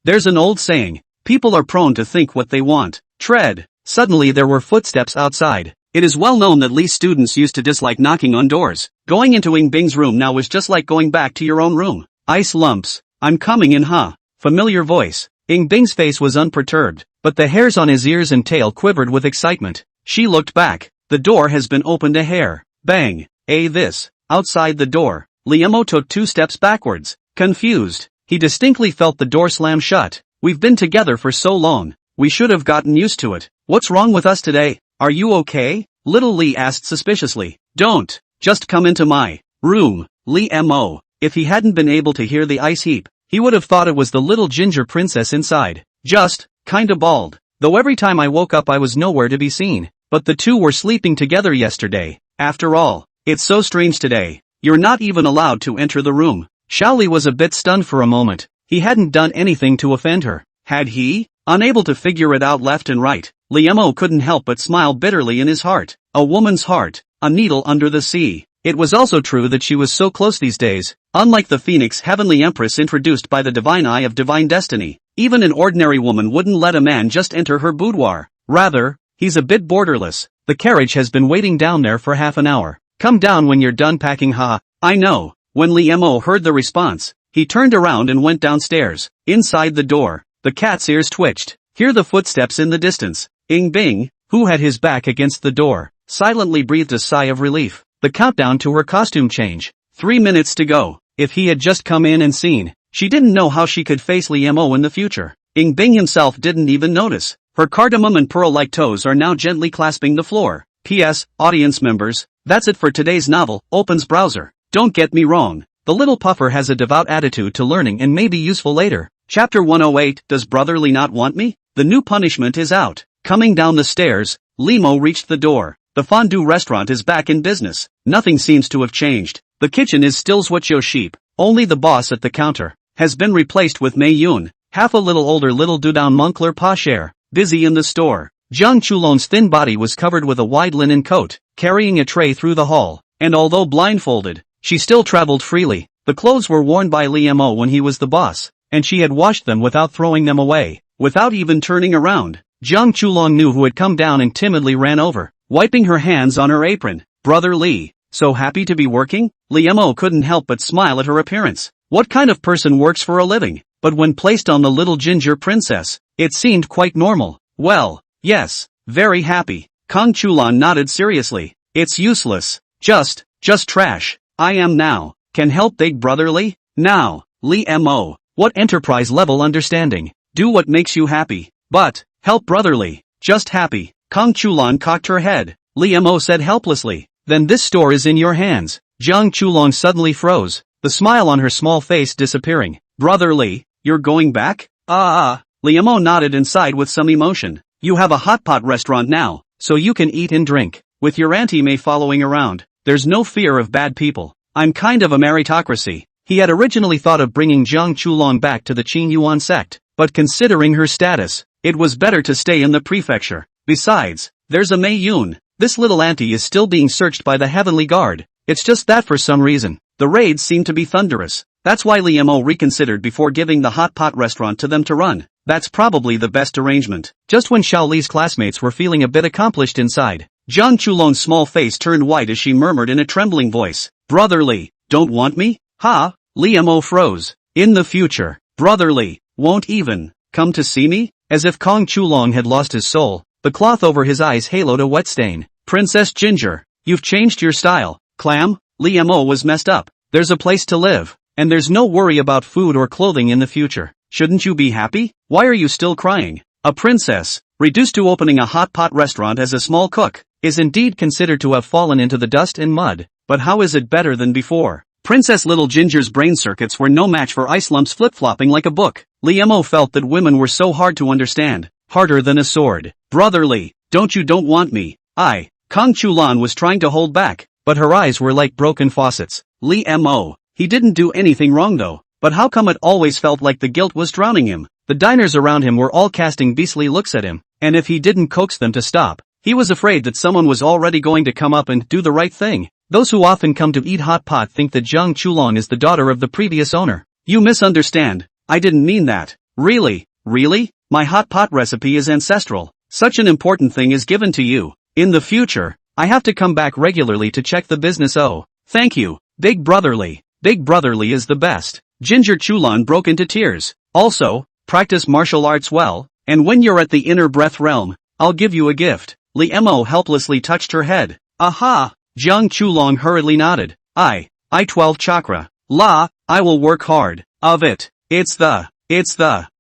there's an old saying, people are prone to think what they want. Tread. Suddenly there were footsteps outside. It is well known that Lee's students used to dislike knocking on doors. Going into Ing Bing's room now was just like going back to your own room. Ice lumps. I'm coming in, huh? Familiar voice. Ing Bing's face was unperturbed, but the hairs on his ears and tail quivered with excitement. She looked back. The door has been opened a hair. Bang. This. Outside the door, Liemo took 2 steps backwards. Confused. He distinctly felt the door slam shut. We've been together for so long. We should have gotten used to it. What's wrong with us today? Are you okay? Little Lee asked suspiciously. Don't. Just come into my room. Liemo. If he hadn't been able to hear the ice heap, he would have thought it was the little ginger princess inside. Just, kinda bald. Though every time I woke up I was nowhere to be seen. But the two were sleeping together yesterday. After all, it's so strange today. You're not even allowed to enter the room. Shaoli was a bit stunned for a moment. He hadn't done anything to offend her. Had he? Unable to figure it out left and right, Liemo couldn't help but smile bitterly in his heart. A woman's heart, a needle under the sea. It was also true that she was so close these days. Unlike the Phoenix Heavenly Empress introduced by the divine eye of divine destiny, even an ordinary woman wouldn't let a man just enter her boudoir. Rather, he's a bit borderless. The carriage has been waiting down there for half an hour. Come down when you're done packing, ha. I know. When Liemo heard the response, he turned around and went downstairs. Inside the door, the cat's ears twitched. Hear the footsteps in the distance. Ing Bing, who had his back against the door, silently breathed a sigh of relief. The countdown to her costume change. 3 minutes to go. If he had just come in and seen, she didn't know how she could face Liemo in the future. Ing Bing himself didn't even notice. Her cardamom and pearl-like toes are now gently clasping the floor. P.S. Audience members, that's it for today's novel. Opens browser. Don't get me wrong. The little puffer has a devout attitude to learning and may be useful later. Chapter 108, Does Brotherly Not Want Me? The new punishment is out. Coming down the stairs, Limo reached the door. The fondue restaurant is back in business. Nothing seems to have changed. The kitchen is still Swatcho sheep. Only the boss at the counter has been replaced with Mei Yun, half a little older little Dudon Moncler Pasher, busy in the store. Jiang Chulon's thin body was covered with a wide linen coat, carrying a tray through the hall, and although blindfolded, she still traveled freely. The clothes were worn by Li Mo when he was the boss, and she had washed them without throwing them away. Without even turning around, Jiang Chulong knew who had come down and timidly ran over, wiping her hands on her apron. Brother Li, so happy to be working? Li Mo couldn't help but smile at her appearance. What kind of person works for a living? But when placed on the little ginger princess, it seemed quite normal. Well, yes, very happy. Kong Chulan nodded seriously. It's useless. Just trash. I am now. Can help big brother Li? Now, Li Mo. What enterprise level understanding? Do what makes you happy. But, help brother Li. Just happy. Kong Chulan cocked her head. Li Mo said helplessly. Then this store is in your hands. Jiang Chulong suddenly froze, the smile on her small face disappearing. Brother Li, you're going back? Li Mo nodded and sighed with some emotion. You have a hot pot restaurant now, so you can eat and drink, with your Auntie Mei following around. There's no fear of bad people. I'm kind of a meritocracy. He had originally thought of bringing Jiang Chulong back to the Qing Yuan sect, but considering her status, it was better to stay in the prefecture. Besides, there's a Mei Yun. This little auntie is still being searched by the Heavenly Guard. It's just that for some reason, the raids seem to be thunderous. That's why Li Mo reconsidered before giving the hot pot restaurant to them to run. That's probably the best arrangement. Just when Xiao Li's classmates were feeling a bit accomplished inside, Jiang Chulong's small face turned white as she murmured in a trembling voice, Brother Li, don't want me? Ha? Li Mo froze. In the future, Brother Li won't even come to see me? As if Kong Chulong had lost his soul, the cloth over his eyes haloed a wet stain. Princess Ginger, you've changed your style. Clam? Li Mo was messed up. There's a place to live, and there's no worry about food or clothing in the future. Shouldn't you be happy? Why are you still crying? A princess, reduced to opening a hot pot restaurant as a small cook, is indeed considered to have fallen into the dust and mud. But how is it better than before? Princess Little Ginger's brain circuits were no match for ice lumps flip-flopping like a book. Li Mo felt that women were so hard to understand, harder than a sword. Brother Li, don't want me? Kong Chulan was trying to hold back, but her eyes were like broken faucets. Li Mo, he didn't do anything wrong though, but how come it always felt like the guilt was drowning him? The diners around him were all casting beastly looks at him, and if he didn't coax them to stop, he was afraid that someone was already going to come up and do the right thing. Those who often come to eat hot pot think that Jiang Chulong is the daughter of the previous owner. You misunderstand. I didn't mean that. Really? My hot pot recipe is ancestral. Such an important thing is given to you. In the future, I have to come back regularly to check the business. Oh, thank you, Big Brother Li. Big Brother Li is the best. Ginger Chulon broke into tears. Also, practice martial arts well, and when you're at the inner breath realm, I'll give you a gift. Li Mo helplessly touched her head. Aha! Jiang Chulong hurriedly nodded. I 12 chakra. I will work hard. Of it. It's the,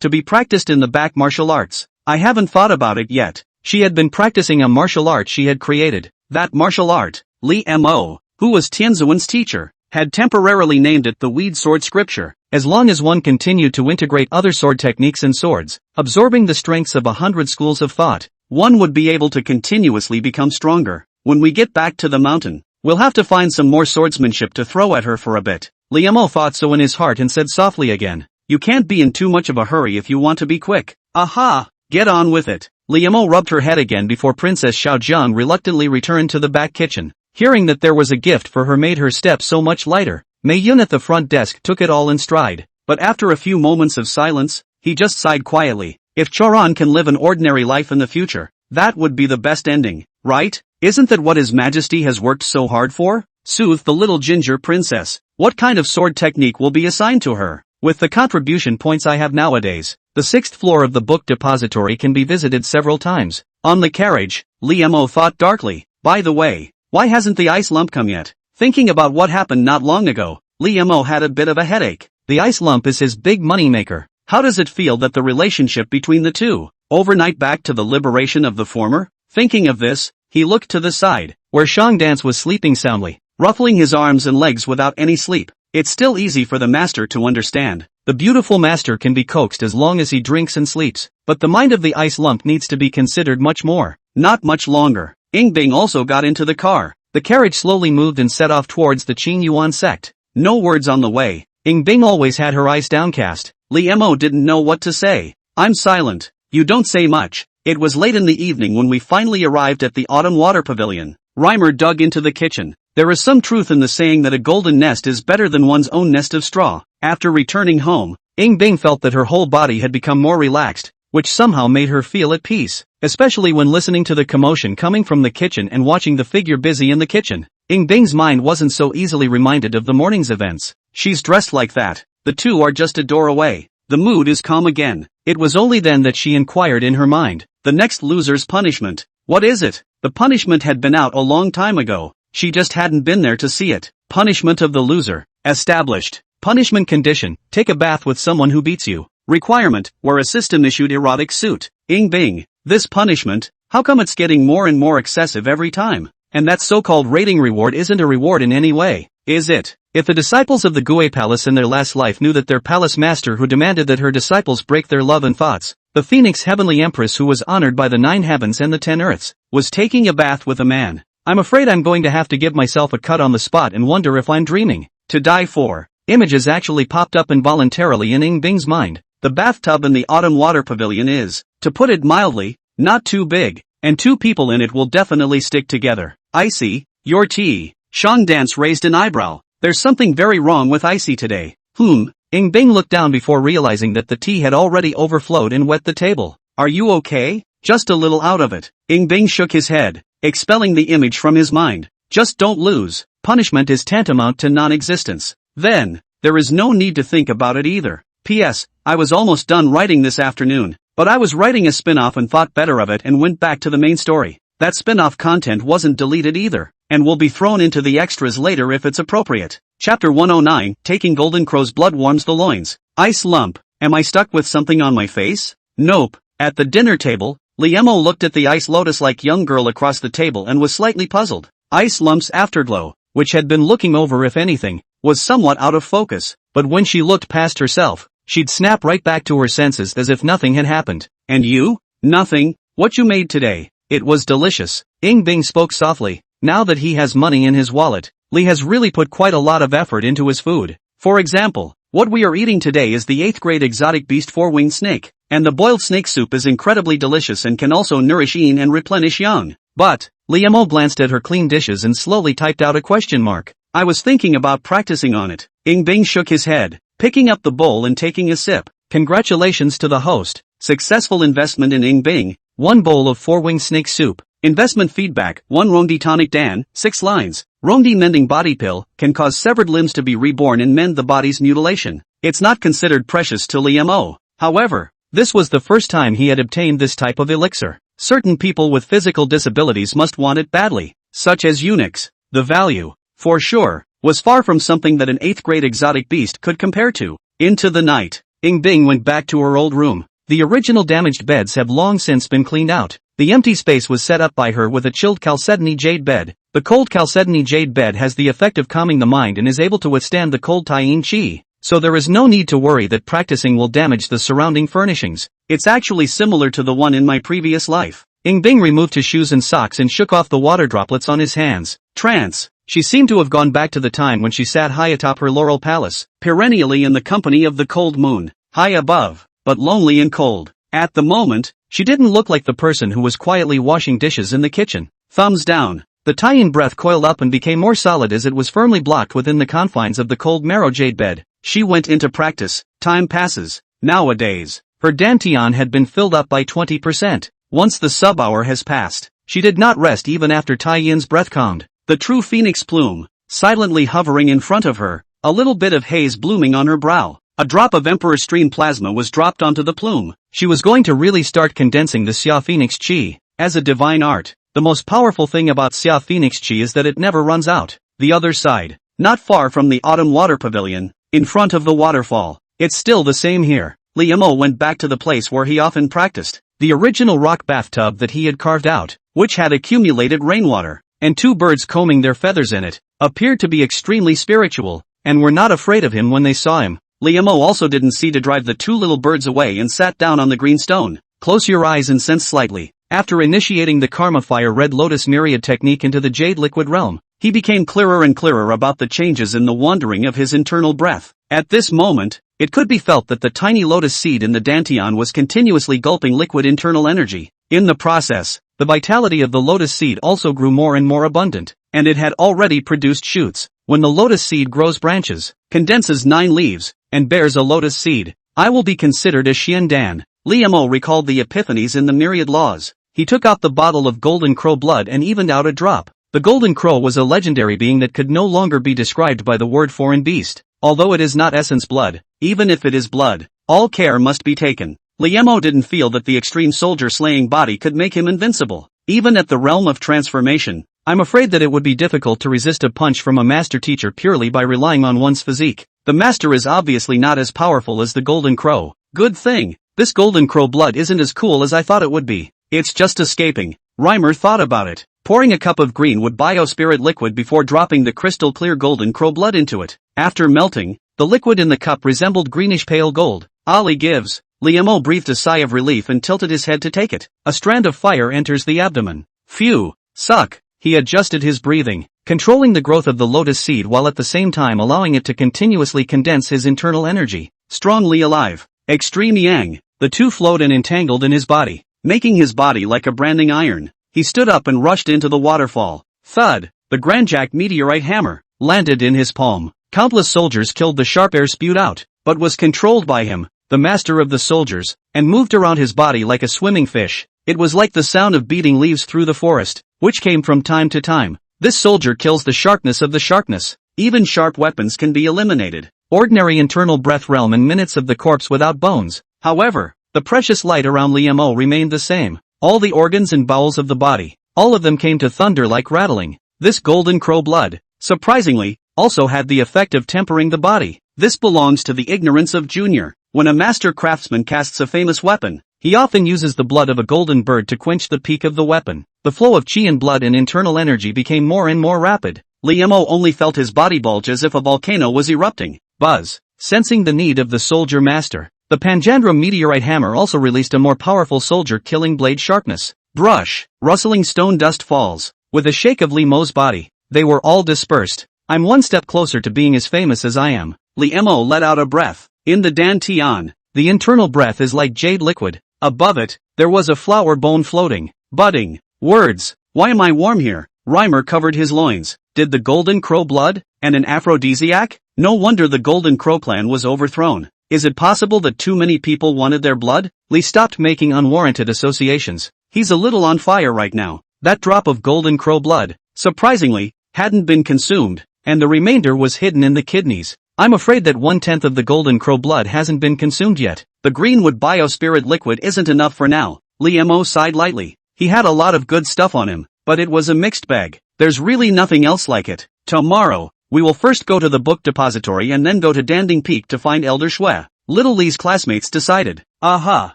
to be practiced in the back martial arts. I haven't thought about it yet. She had been practicing a martial art she had created. That martial art, Li Mo, who was Tianzuan's teacher, had temporarily named it the Weed Sword Scripture. As long as one continued to integrate other sword techniques and swords, absorbing the strengths of 100 schools of thought, one would be able to continuously become stronger. When we get back to the mountain, we'll have to find some more swordsmanship to throw at her for a bit. Li Mo thought so in his heart and said softly again, you can't be in too much of a hurry if you want to be quick. Aha! Get on with it. Li Mo rubbed her head again before Princess Xiaozhang reluctantly returned to the back kitchen. Hearing that there was a gift for her made her step so much lighter. Mei Yun at the front desk took it all in stride, but after a few moments of silence, he just sighed quietly. If Choron can live an ordinary life in the future, that would be the best ending, right? Isn't that what His Majesty has worked so hard for? Soothed the little ginger princess. What kind of sword technique will be assigned to her? With the contribution points I have nowadays, the 6th floor of the book depository can be visited several times. On the carriage, Li Mo thought darkly. By the way, why hasn't the ice lump come yet? Thinking about what happened not long ago, Li Mo had a bit of a headache. The ice lump is his big money maker. How does it feel that the relationship between the two, overnight back to the liberation of the former? Thinking of this, he looked to the side, where Shang Dance was sleeping soundly, ruffling his arms and legs without any sleep. It's still easy for the master to understand. The beautiful master can be coaxed as long as he drinks and sleeps, but the mind of the ice lump needs to be considered much more. Not much longer. Bing also got into the car. The carriage slowly moved and set off towards the Qin Yuan sect. No words on the way. Bing always had her eyes downcast. Li Mo didn't know what to say. I'm silent. You don't say much. It was late in the evening when we finally arrived at the Autumn Water Pavilion. Reimer dug into the kitchen. There is some truth in the saying that a golden nest is better than one's own nest of straw. After returning home, Bing felt that her whole body had become more relaxed, which somehow made her feel at peace, especially when listening to the commotion coming from the kitchen and watching the figure busy in the kitchen. Bing's mind wasn't so easily reminded of the morning's events. She's dressed like that. The two are just a door away. The mood is calm again. It was only then that she inquired in her mind. The next loser's punishment. What is it? The punishment had been out a long time ago. She just hadn't been there to see it. Punishment of the loser. Established. Punishment condition. Take a bath with someone who beats you. Requirement. Wear a system-issued erotic suit. Bing. This punishment, how come it's getting more and more excessive every time? And that so-called rating reward isn't a reward in any way, is it? If the disciples of the Gue Palace in their last life knew that their palace master who demanded that her disciples break their love and thoughts, the Phoenix Heavenly Empress who was honored by the 9 heavens and the 10 earths, was taking a bath with a man. I'm afraid I'm going to have to give myself a cut on the spot and wonder if I'm dreaming. To die for. Images actually popped up involuntarily in Bing's mind. The bathtub in the Autumn Water Pavilion is, to put it mildly, not too big, and 2 people in it will definitely stick together. Icy, your tea. Shang Dance raised an eyebrow. There's something very wrong with Icy today. Bing looked down before realizing that the tea had already overflowed and wet the table. Are you okay? Just a little out of it. Bing shook his head, expelling the image from his mind. Just don't lose. Punishment is tantamount to non-existence. Then, there is no need to think about it either. P.S. I was almost done writing this afternoon, but I was writing a spin-off and thought better of it and went back to the main story. That spin-off content wasn't deleted either, and will be thrown into the extras later if it's appropriate. Chapter 109, Taking Golden Crow's Blood Warms the Loins. Ice lump. Am I stuck with something on my face? Nope. At the dinner table, Liemo looked at the ice lotus-like young girl across the table and was slightly puzzled. Ice lump's afterglow, which had been looking over if anything, was somewhat out of focus, but when she looked past herself, she'd snap right back to her senses as if nothing had happened. And you? Nothing. What you made today? It was delicious. Bing spoke softly. Now that he has money in his wallet, Lee has really put quite a lot of effort into his food. For example, what we are eating today is the 8th grade exotic beast 4-winged snake, and the boiled snake soup is incredibly delicious and can also nourish yin and replenish yang. But, Liemo glanced at her clean dishes and slowly typed out a question mark. I was thinking about practicing on it. Bing shook his head, picking up the bowl and taking a sip. Congratulations to the host. Successful investment in Bing. 1 bowl of 4-winged snake soup. Investment feedback. 1 Rongdi tonic Dan, 6 lines. Rongdi mending body pill, can cause severed limbs to be reborn and mend the body's mutilation. It's not considered precious to Liemo. However, this was the first time he had obtained this type of elixir. Certain people with physical disabilities must want it badly, such as eunuchs. The value, for sure, was far from something that an 8th grade exotic beast could compare to. Into the night, Bing went back to her old room. The original damaged beds have long since been cleaned out. The empty space was set up by her with a chilled chalcedony jade bed. The cold chalcedony jade bed has the effect of calming the mind and is able to withstand the cold Taiyin Qi, so there is no need to worry that practicing will damage the surrounding furnishings. It's actually similar to the one in my previous life. Bing removed his shoes and socks and shook off the water droplets on his hands. Trance. She seemed to have gone back to the time when she sat high atop her laurel palace, perennially in the company of the cold moon, high above, but lonely and cold. At the moment, she didn't look like the person who was quietly washing dishes in the kitchen. Thumbs down. The Taiyin breath coiled up and became more solid as it was firmly blocked within the confines of the cold marrow jade bed. She went into practice. Time passes. Nowadays, her dantian had been filled up by 20%. Once the sub-hour has passed, she did not rest even after Taiyin's breath calmed. The true phoenix plume, silently hovering in front of her, a little bit of haze blooming on her brow. A drop of Emperor stream plasma was dropped onto the plume. She was going to really start condensing the Xia Phoenix Qi, as a divine art. The most powerful thing about Xia Phoenix Qi is that it never runs out. The other side, not far from the Autumn Water Pavilion, in front of the waterfall. It's still the same here. Liemo went back to the place where he often practiced. The original rock bathtub that he had carved out, which had accumulated rainwater, and 2 birds combing their feathers in it, appeared to be extremely spiritual, and were not afraid of him when they saw him. Liemo also didn't see to drive the 2 little birds away and sat down on the green stone. Close your eyes and sense slightly. After initiating the Karma Fire Red Lotus Myriad technique into the Jade Liquid realm, he became clearer and clearer about the changes in the wandering of his internal breath. At this moment, it could be felt that the tiny lotus seed in the dantian was continuously gulping liquid internal energy. In the process, the vitality of the lotus seed also grew more and more abundant, and it had already produced shoots. When the lotus seed grows branches, condenses 9 leaves, and bears a lotus seed, I will be considered a Xiandan. Liemo recalled the epiphanies in the myriad laws. He took out the bottle of golden crow blood and evened out a drop. The golden crow was a legendary being that could no longer be described by the word foreign beast. Although it is not essence blood, even if it is blood, all care must be taken. Liemo didn't feel that the extreme soldier-slaying body could make him invincible. Even at the realm of transformation, I'm afraid that it would be difficult to resist a punch from a master teacher purely by relying on one's physique. The master is obviously not as powerful as the golden crow. Good thing, this golden crow blood isn't as cool as I thought it would be. It's just escaping. Reimer thought about it, pouring a cup of greenwood biospirit liquid before dropping the crystal clear golden crow blood into it. After melting, the liquid in the cup resembled greenish pale gold. Ali gives. Liemo breathed a sigh of relief and tilted his head to take it. A strand of fire enters the abdomen. Phew. Suck. He adjusted his breathing, controlling the growth of the lotus seed while at the same time allowing it to continuously condense his internal energy. Strongly alive. Extreme yang. The two flowed and entangled in his body, making his body like a branding iron. He stood up and rushed into the waterfall. Thud. The Grandjack meteorite hammer landed in his palm. Countless soldiers killed the sharp air spewed out, but was controlled by him, the master of the soldiers, and moved around his body like a swimming fish. It was like the sound of beating leaves through the forest, which came from time to time. This soldier kills the sharpness of the sharpness. Even sharp weapons can be eliminated. Ordinary internal breath realm in minutes of the corpse without bones. However, the precious light around Liemo remained the same. All the organs and bowels of the body, all of them came to thunder like rattling. This golden crow blood, surprisingly, also had the effect of tempering the body. This belongs to the ignorance of Junior. When a master craftsman casts a famous weapon, he often uses the blood of a golden bird to quench the peak of the weapon. The flow of chi and blood and internal energy became more and more rapid. Liemo only felt his body bulge as if a volcano was erupting. Buzz. Sensing the need of the soldier master, the Panjandra meteorite hammer also released a more powerful soldier-killing blade sharpness. Brush. Rustling stone dust falls. With a shake of Liemo's body, they were all dispersed. I'm one step closer to being as famous as I am. Liemo let out a breath. In the dantian, the internal breath is like jade liquid. Above it, there was a flower bone floating, budding. Words. Why am I warm here? Reimer covered his loins. Did the golden crow blood, and an aphrodisiac? No wonder the golden crow clan was overthrown. Is it possible that too many people wanted their blood? Lee stopped making unwarranted associations. He's a little on fire right now. That drop of golden crow blood, surprisingly, hadn't been consumed, and the remainder was hidden in the kidneys. I'm afraid that 1/10 of the golden crow blood hasn't been consumed yet. The greenwood biospirit liquid isn't enough for now. Liemo sighed lightly. He had a lot of good stuff on him, but it was a mixed bag. There's really nothing else like it. Tomorrow, we will first go to the book depository and then go to Danding Peak to find Elder Shui. Little Lee's classmates decided. Aha!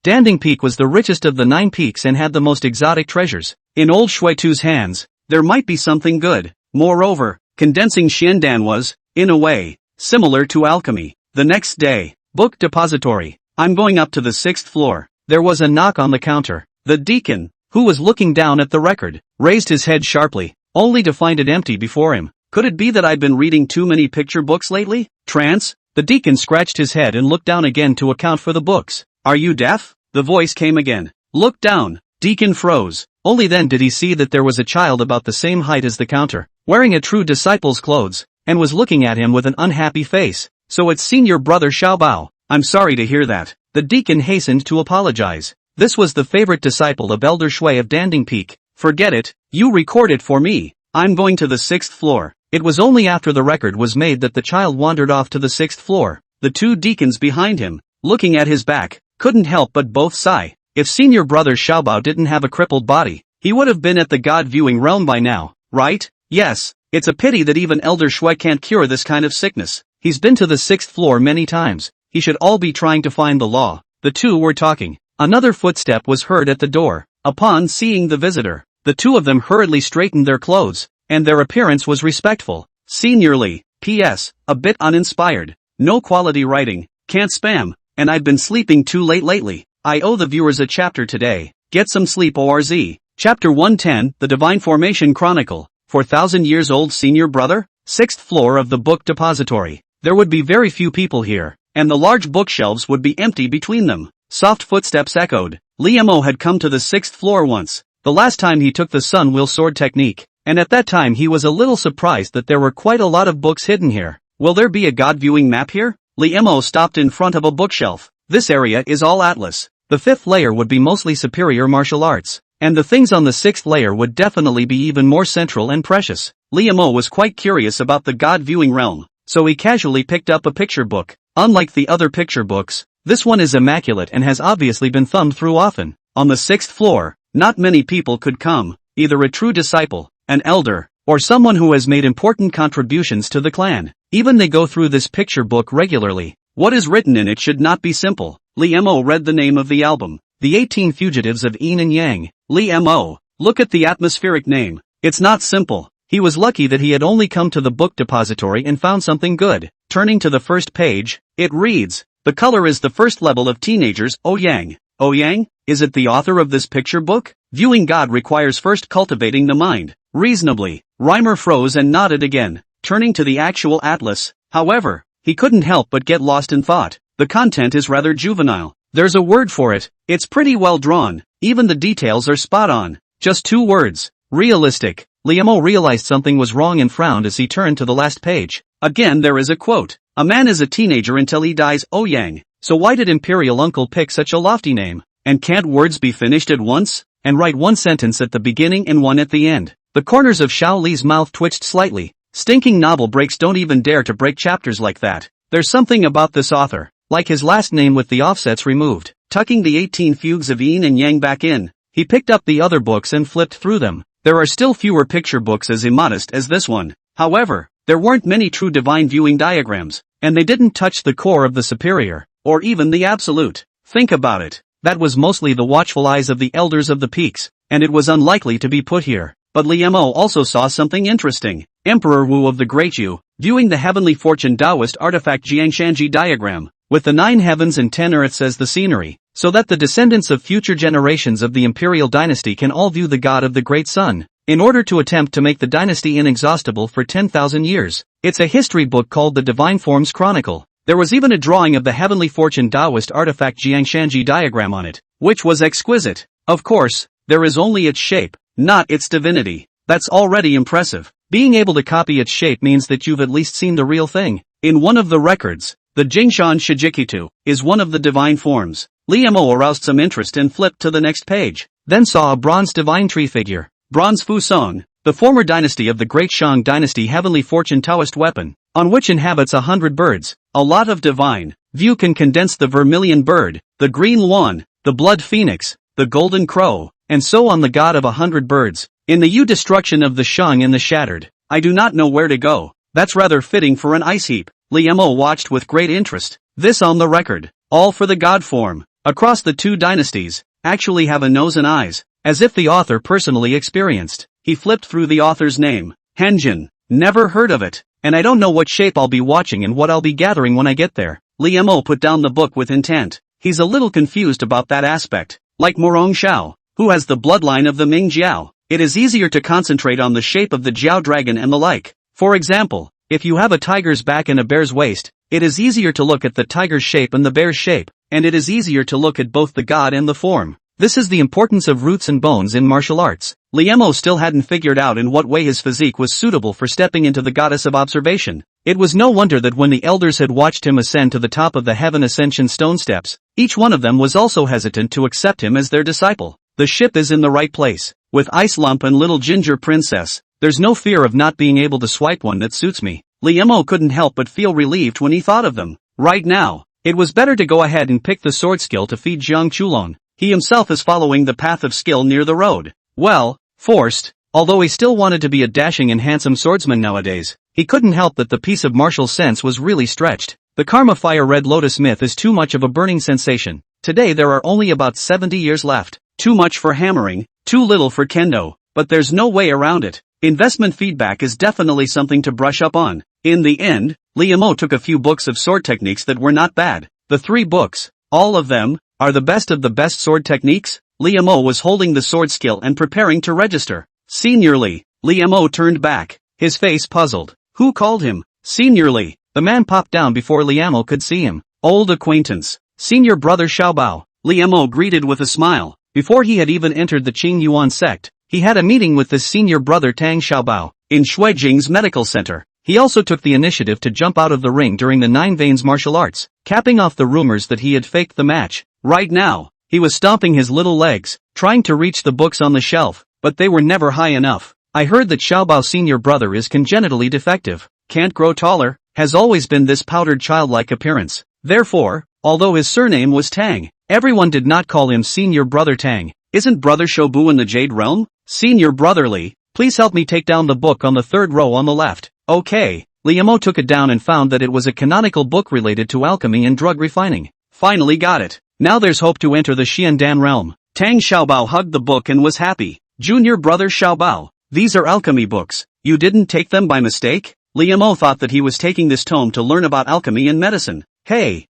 Danding Peak was the richest of the 9 peaks and had the most exotic treasures. In old Shui-Tu's hands, there might be something good. Moreover, condensing Xiandan was, in a way, similar to alchemy. The next day, book depository. I'm going up to the 6th floor. There was a knock on the counter. The deacon, who was looking down at the record, raised his head sharply, only to find it empty before him. Could it be that I've been reading too many picture books lately? Trance? The deacon scratched his head and looked down again to account for the books. Are you deaf? The voice came again. Look down. Deacon froze. Only then did he see that there was a child about the same height as the counter, wearing a true disciple's clothes, and was looking at him with an unhappy face. So it's senior brother Xiaobao. I'm sorry to hear that. The deacon hastened to apologize. This was the favorite disciple of Elder Shui of Danding Peak. Forget it, you record it for me. I'm going to the 6th floor. It was only after the record was made that the child wandered off to the 6th floor. The 2 deacons behind him, looking at his back, couldn't help but both sigh. If senior brother Xiaobao didn't have a crippled body, he would have been at the God-viewing realm by now, right? Yes, it's a pity that even Elder Shui can't cure this kind of sickness. He's been to the 6th floor many times. He should all be trying to find the law. The 2 were talking. Another footstep was heard at the door. Upon seeing the visitor, the 2 of them hurriedly straightened their clothes, and their appearance was respectful. Seniorly, P.S., a bit uninspired. No quality writing, can't spam, and I've been sleeping too late lately. I owe the viewers a chapter today. Get some sleep ORZ. Chapter 110, The Divine Formation Chronicle. 4,000 years old senior brother? 6th floor of the book depository. There would be very few people here, and the large bookshelves would be empty between them. Soft footsteps echoed. Liemo had come to the 6th floor once, the last time he took the Sun Will Sword technique, and at that time he was a little surprised that there were quite a lot of books hidden here. Will there be a God-viewing map here? Liemo stopped in front of a bookshelf. This area is all Atlas. The 5th layer would be mostly superior martial arts, and the things on the 6th layer would definitely be even more central and precious. Liemo was quite curious about the God-viewing realm, so he casually picked up a picture book. Unlike the other picture books, this one is immaculate and has obviously been thumbed through often. On the 6th floor, not many people could come, either a true disciple, an elder, or someone who has made important contributions to the clan. Even they go through this picture book regularly. What is written in it should not be simple. Liemo read the name of the album, The 18 Fugitives of Yin and Yang. Liemo, look at the atmospheric name. It's not simple. He was lucky that he had only come to the book depository and found something good. Turning to the first page, it reads, the color is the first level of teenagers, Oh Yang. Oh Yang? Is it the author of this picture book? Viewing God requires first cultivating the mind. Reasonably. Reimer froze and nodded again, turning to the actual atlas. However, he couldn't help but get lost in thought. The content is rather juvenile. There's a word for it. It's pretty well drawn. Even the details are spot on. Just 2 words. Realistic. Liemo realized something was wrong and frowned as he turned to the last page. Again there is a quote. A man is a teenager until he dies, Oh Yang. So why did Imperial Uncle pick such a lofty name? And can't words be finished at once? And write one sentence at the beginning and one at the end. The corners of Xiao Li's mouth twitched slightly. Stinking novel breaks don't even dare to break chapters like that. There's something about this author, like his last name with the offsets removed. Tucking the 18 Fugues of Yin and Yang back in, he picked up the other books and flipped through them. There are still fewer picture books as immodest as this one. However, there weren't many true divine viewing diagrams, and they didn't touch the core of the superior, or even the absolute. Think about it. That was mostly the watchful eyes of the elders of the peaks, and it was unlikely to be put here. But Liemo also saw something interesting. Emperor Wu of the Great Yu, viewing the heavenly fortune Taoist artifact Jiangshanji diagram, with the 9 heavens and 10 earths as the scenery, so that the descendants of future generations of the imperial dynasty can all view the god of the great sun, in order to attempt to make the dynasty inexhaustible for 10,000 years. It's a history book called The Divine Forms Chronicle. There was even a drawing of the heavenly fortune Taoist artifact Jiangshanji diagram on it, which was exquisite. Of course, there is only its shape, not its divinity. That's already impressive. Being able to copy its shape means that you've at least seen the real thing. In one of the records, the Jingshan Shijikitu is one of the divine forms. Liemo aroused some interest and flipped to the next page, then saw a bronze divine tree figure. Bronze Fu Song, the former dynasty of the Great Shang Dynasty heavenly fortune Taoist weapon, on which inhabits 100 birds. A lot of divine view can condense the vermilion bird, the green swan, the blood phoenix, the golden crow, and so on. The god of 100 birds. In the Yu destruction of the Shang and the Shattered, I do not know where to go. That's rather fitting for an ice heap. Liemo watched with great interest. This on the record, all for the god form, across the 2 dynasties, actually have a nose and eyes, as if the author personally experienced. He flipped through the author's name. Henjin. Never heard of it, and I don't know what shape I'll be watching and what I'll be gathering when I get there. Liemo put down the book with intent. He's a little confused about that aspect. Like Morong Xiao, who has the bloodline of the Ming Jiao, it is easier to concentrate on the shape of the Jiao dragon and the like. For example, if you have a tiger's back and a bear's waist, it is easier to look at the tiger's shape and the bear's shape, and it is easier to look at both the god and the form. This is the importance of roots and bones in martial arts. Liemo still hadn't figured out in what way his physique was suitable for stepping into the goddess of observation. It was no wonder that when the elders had watched him ascend to the top of the heaven ascension stone steps, each one of them was also hesitant to accept him as their disciple. The ship is in the right place. With Ice Lump and Little Ginger Princess, there's no fear of not being able to swipe one that suits me. Liemo couldn't help but feel relieved when he thought of them. Right now, it was better to go ahead and pick the sword skill to feed Jiang Chulong. He himself is following the path of skill near the road. Well, forced, although he still wanted to be a dashing and handsome swordsman nowadays, he couldn't help that the piece of martial sense was really stretched. The Karma Fire Red Lotus myth is too much of a burning sensation. Today there are only about 70 years left. Too much for hammering, too little for kendo, but there's no way around it. Investment feedback is definitely something to brush up on. In the end, Liemo took a few books of sword techniques that were not bad. The 3 books, all of them, are the best of the best sword techniques. Liamo was holding the sword skill and preparing to register. Senior Li. Liamo turned back, his face puzzled. Who called him? Senior Li. The man popped down before Liamo could see him. Old acquaintance. Senior brother Xiaobao. Liamo greeted with a smile. Before he had even entered the Qing Yuan sect, he had a meeting with his senior brother Tang Xiaobao in Shuijing's medical center. He also took the initiative to jump out of the ring during the Nine Veins martial arts, capping off the rumors that he had faked the match. Right now, he was stomping his little legs, trying to reach the books on the shelf, but they were never high enough. I heard that Xiaobao's senior brother is congenitally defective, can't grow taller, has always been this powdered childlike appearance. Therefore, although his surname was Tang, everyone did not call him senior brother Tang. Isn't brother Shobu in the Jade Realm? Senior brother Li, please help me take down the book on the third row on the left. Okay. Liamo took it down and found that it was a canonical book related to alchemy and drug refining. Finally got it. Now there's hope to enter the Xiandan realm. Tang Xiaobao hugged the book and was happy. Junior brother Xiaobao, these are alchemy books. You didn't take them by mistake? Liamo thought that he was taking this tome to learn about alchemy and medicine. Hey,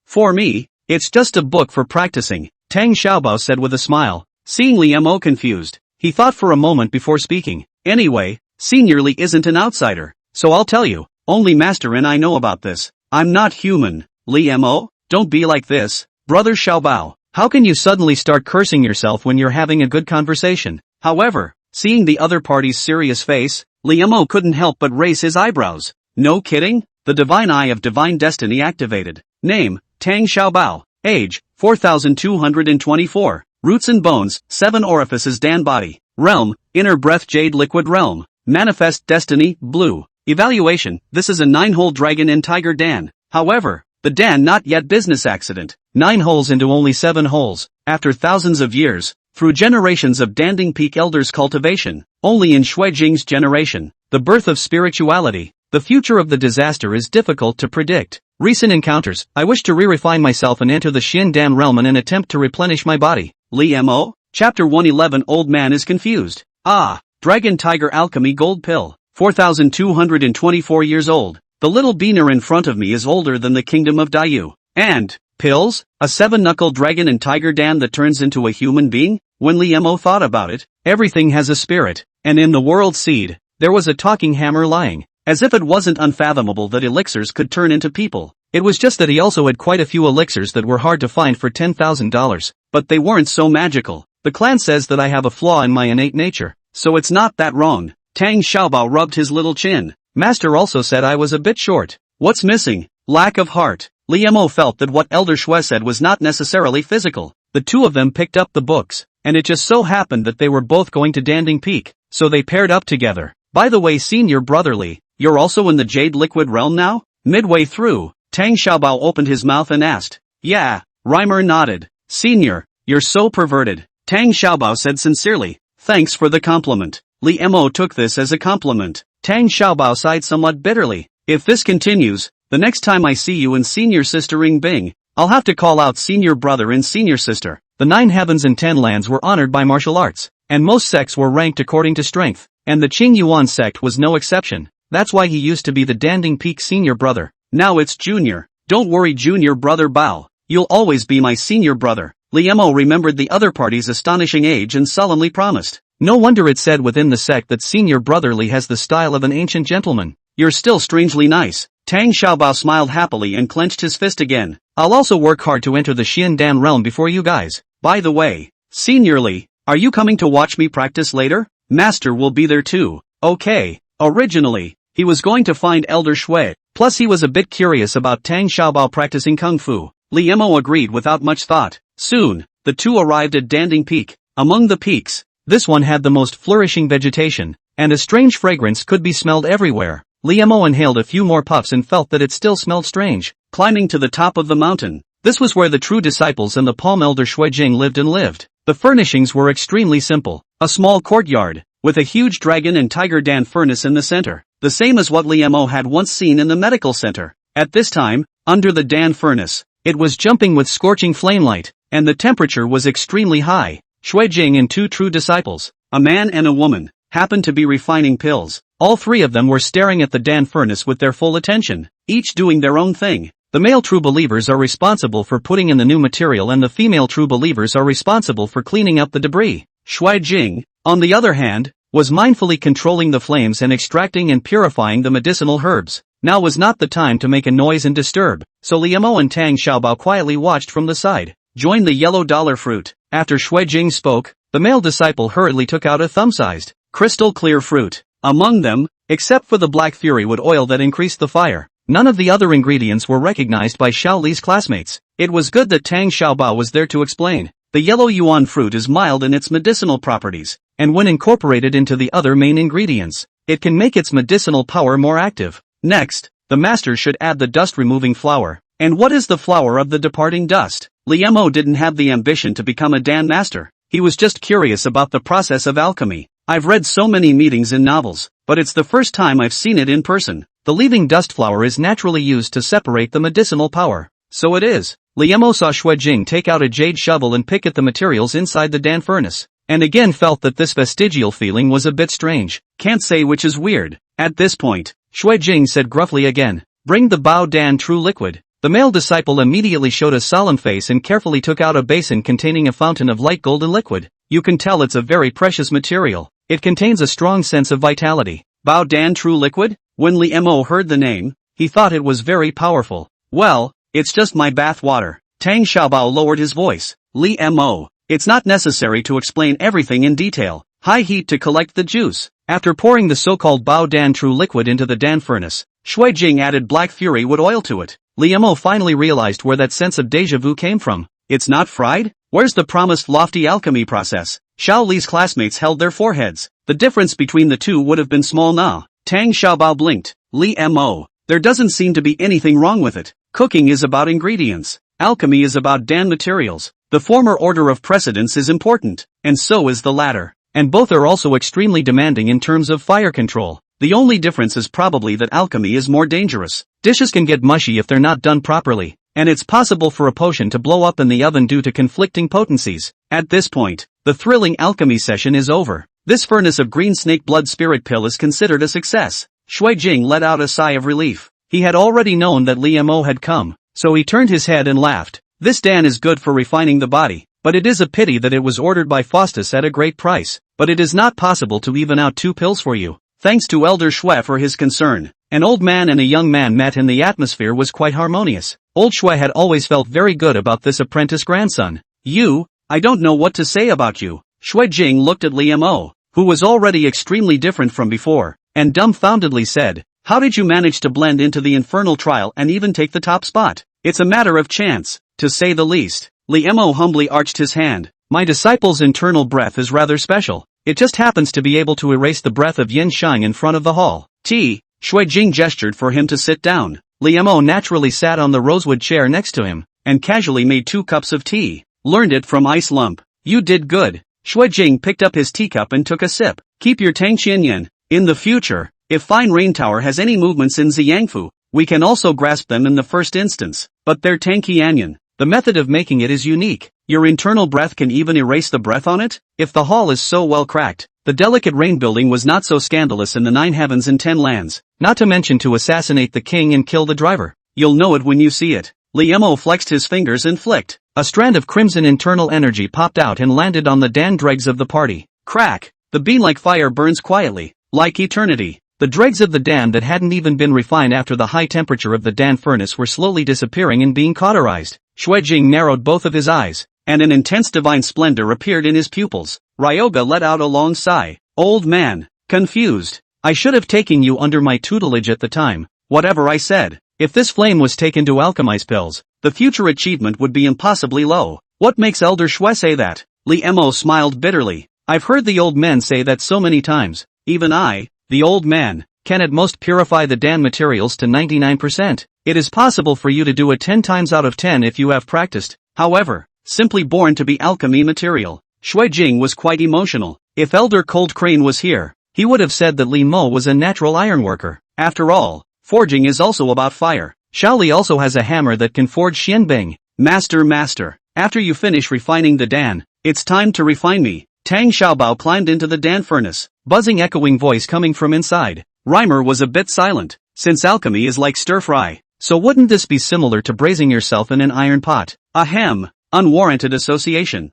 for me, it's just a book for practicing, Tang Xiaobao said with a smile. Seeing Liamo confused, he thought for a moment before speaking. Anyway, Senior Li isn't an outsider, so I'll tell you, only Master and I know about this. I'm not human. Liamo, don't be like this. Brother Xiaobao, how can you suddenly start cursing yourself when you're having a good conversation? However, seeing the other party's serious face, Liamo couldn't help but raise his eyebrows. No kidding? The divine eye of divine destiny activated. Name, Tang Xiaobao. Age, 4224. Roots and bones, 7 orifices Dan body. Realm, inner breath jade liquid realm. Manifest destiny, blue. Evaluation, this is a 9-hole dragon and tiger Dan. However, the Dan not yet business accident. 9 holes into only 7 holes. After thousands of years, through generations of Danding Peak elders cultivation, only in Shuijing's generation, the birth of spirituality. The future of the disaster is difficult to predict. Recent encounters, I wish to re-refine myself and enter the Xiandan realm in an attempt to replenish my body. Liamo? Chapter 111. Old man is confused. Dragon Tiger Alchemy Gold Pill. 4224 years old. The little beaner in front of me is older than the kingdom of Dayu. And, pills? A 7-knuckled dragon and tiger Dan that turns into a human being? When Liamo thought about it, everything has a spirit, and in the world seed, there was a talking hammer lying. As if it wasn't unfathomable that elixirs could turn into people. It was just that he also had quite a few elixirs that were hard to find for $10,000, but they weren't so magical. The clan says that I have a flaw in my innate nature, so it's not that wrong. Tang Xiaobao rubbed his little chin. Master also said I was a bit short. What's missing? Lack of heart. Liamo felt that what Elder Shui said was not necessarily physical. The two of them picked up the books, and it just so happened that they were both going to Danding Peak, so they paired up together. By the way, senior brother Li, you're also in the Jade Liquid realm now? Midway through, Tang Xiaobao opened his mouth and asked. Yeah, Reimer nodded. Senior, you're so perverted. Tang Xiaobao said sincerely. Thanks for the compliment. Liamo took this as a compliment. Tang Xiaobao sighed somewhat bitterly. If this continues, the next time I see you and senior sister Ring Bing, I'll have to call out senior brother and senior sister. The 9 heavens and 10 lands were honored by martial arts, and most sects were ranked according to strength, and the Qing Yuan sect was no exception. That's why he used to be the Danding Peak senior brother. Now it's junior. Don't worry junior brother Bao. You'll always be my senior brother. Liamo remembered the other party's astonishing age and solemnly promised. No wonder it said within the sect that senior brother Li has the style of an ancient gentleman. You're still strangely nice. Tang Xiaobao smiled happily and clenched his fist again. I'll also work hard to enter the Xiandan realm before you guys. By the way, Senior Li, are you coming to watch me practice later? Master will be there too. Okay. Originally, he was going to find Elder Shui, plus he was a bit curious about Tang Xiaobao practicing Kung Fu. Liamo agreed without much thought. Soon, the two arrived at Danding Peak. Among the peaks, this one had the most flourishing vegetation, and a strange fragrance could be smelled everywhere. Liamo inhaled a few more puffs and felt that it still smelled strange. Climbing to the top of the mountain, this was where the true disciples and the Palm Elder Shuijing lived. The furnishings were extremely simple. A small courtyard, with a huge dragon and tiger Dan furnace in the center, the same as what Liamo had once seen in the medical center. At this time, under the Dan furnace, it was jumping with scorching flame light, and the temperature was extremely high. Shuijing and 2 true disciples, a man and a woman, happened to be refining pills. All 3 of them were staring at the Dan furnace with their full attention, each doing their own thing. The male true believers are responsible for putting in the new material and the female true believers are responsible for cleaning up the debris. Shui Jing, on the other hand, was mindfully controlling the flames and extracting and purifying the medicinal herbs. Now was not the time to make a noise and disturb, so Liemo and Tang Xiaobao quietly watched from the side. Join the yellow dollar fruit. After Shui Jing spoke, the male disciple hurriedly took out a thumb-sized, crystal-clear fruit. Among them, except for the black furywood oil that increased the fire, none of the other ingredients were recognized by Xiao Li's classmates. It was good that Tang Xiaobao was there to explain. The yellow yuan fruit is mild in its medicinal properties, and when incorporated into the other main ingredients, it can make its medicinal power more active. Next, the master should add the dust-removing flower. And what is the flower of the departing dust? Liemo didn't have the ambition to become a Dan master. He was just curious about the process of alchemy. I've read so many meetings in novels, but it's the first time I've seen it in person. The leaving dust flower is naturally used to separate the medicinal power. So it is. Liemo saw Shui Jing take out a jade shovel and pick at the materials inside the Dan furnace, and again felt that this vestigial feeling was a bit strange. Can't say which is weird. At this point, Shui Jing said gruffly again, "Bring the Bao Dan true liquid." The male disciple immediately showed a solemn face and carefully took out a basin containing a fountain of light golden liquid. You can tell it's a very precious material. It contains a strong sense of vitality. Bao Dan true liquid? When Liemo heard the name, he thought it was very powerful. Well, it's just my bath water. Tang Xiaobao lowered his voice. Liemo, it's not necessary to explain everything in detail. High heat to collect the juice. After pouring the so-called Bao Dan true liquid into the Dan furnace, Shui Jing added black fury wood oil to it. Liemo finally realized where that sense of déjà vu came from. It's not fried? Where's the promised lofty alchemy process? Xiao Li's classmates held their foreheads. The difference between the two would have been small now. Tang Xiaobao blinked. Liemo, there doesn't seem to be anything wrong with it. Cooking is about ingredients. Alchemy is about Dan materials. The former order of precedence is important, and so is the latter. And both are also extremely demanding in terms of fire control. The only difference is probably that alchemy is more dangerous. Dishes can get mushy if they're not done properly, and it's possible for a potion to blow up in the oven due to conflicting potencies. At this point, the thrilling alchemy session is over. This furnace of green snake blood spirit pill is considered a success. Shui Jing let out a sigh of relief. He had already known that Liemo had come, so he turned his head and laughed. This Dan is good for refining the body, but it is a pity that it was ordered by Faustus at a great price. But it is not possible to even out 2 pills for you. Thanks to Elder Shui for his concern. An old man and a young man met and the atmosphere was quite harmonious. Old Shui had always felt very good about this apprentice grandson. I don't know what to say about you. Shui Jing looked at Liemo, who was already extremely different from before, and dumbfoundedly said, "How did you manage to blend into the infernal trial and even take the top spot? It's a matter of chance, to say the least." Liemo humbly arched his hand. "My disciple's internal breath is rather special. It just happens to be able to erase the breath of Yin Shang in front of the hall." Shui Jing gestured for him to sit down. Liemo naturally sat on the rosewood chair next to him, and casually made 2 cups of tea. "Learned it from Ice Lump. You did good." Shui Jing picked up his teacup and took a sip. "Keep your Tangqianyan. In the future, if Fine Rain Tower has any movements in Ziyangfu, we can also grasp them in the first instance. But they're Tangqianyan. The method of making it is unique. Your internal breath can even erase the breath on it? If the hall is so well cracked, the delicate rain building was not so scandalous in the 9 heavens and 10 lands, not to mention to assassinate the king and kill the driver. You'll know it when you see it." Liemo flexed his fingers and flicked. A strand of crimson internal energy popped out and landed on the Dan dregs of the party. Crack! The bean-like fire burns quietly, like eternity. The dregs of the Dan that hadn't even been refined after the high temperature of the Dan furnace were slowly disappearing and being cauterized. Shui Jing narrowed both of his eyes, and an intense divine splendor appeared in his pupils. Ryoga let out a long sigh. "Old man, confused. I should have taken you under my tutelage at the time. Whatever I said, if this flame was taken to alchemize pills, the future achievement would be impossibly low." "What makes Elder Shui say that?" Liemo smiled bitterly. "I've heard the old men say that so many times. Even I, the old man, can at most purify the Dan materials to 99%. It is possible for you to do it 10 times out of 10 if you have practiced. However, simply born to be alchemy material." Shui Jing was quite emotional. If Elder Cold Crane was here, he would have said that Li Mo was a natural ironworker. After all, forging is also about fire. Shaoli also has a hammer that can forge Xianbing. Master, after you finish refining the Dan, it's time to refine me." Tang Xiaobao climbed into the Dan furnace, buzzing echoing voice coming from inside. Reimer was a bit silent. Since alchemy is like stir-fry, So wouldn't this be similar to braising yourself in an iron pot? Ahem. Unwarranted association.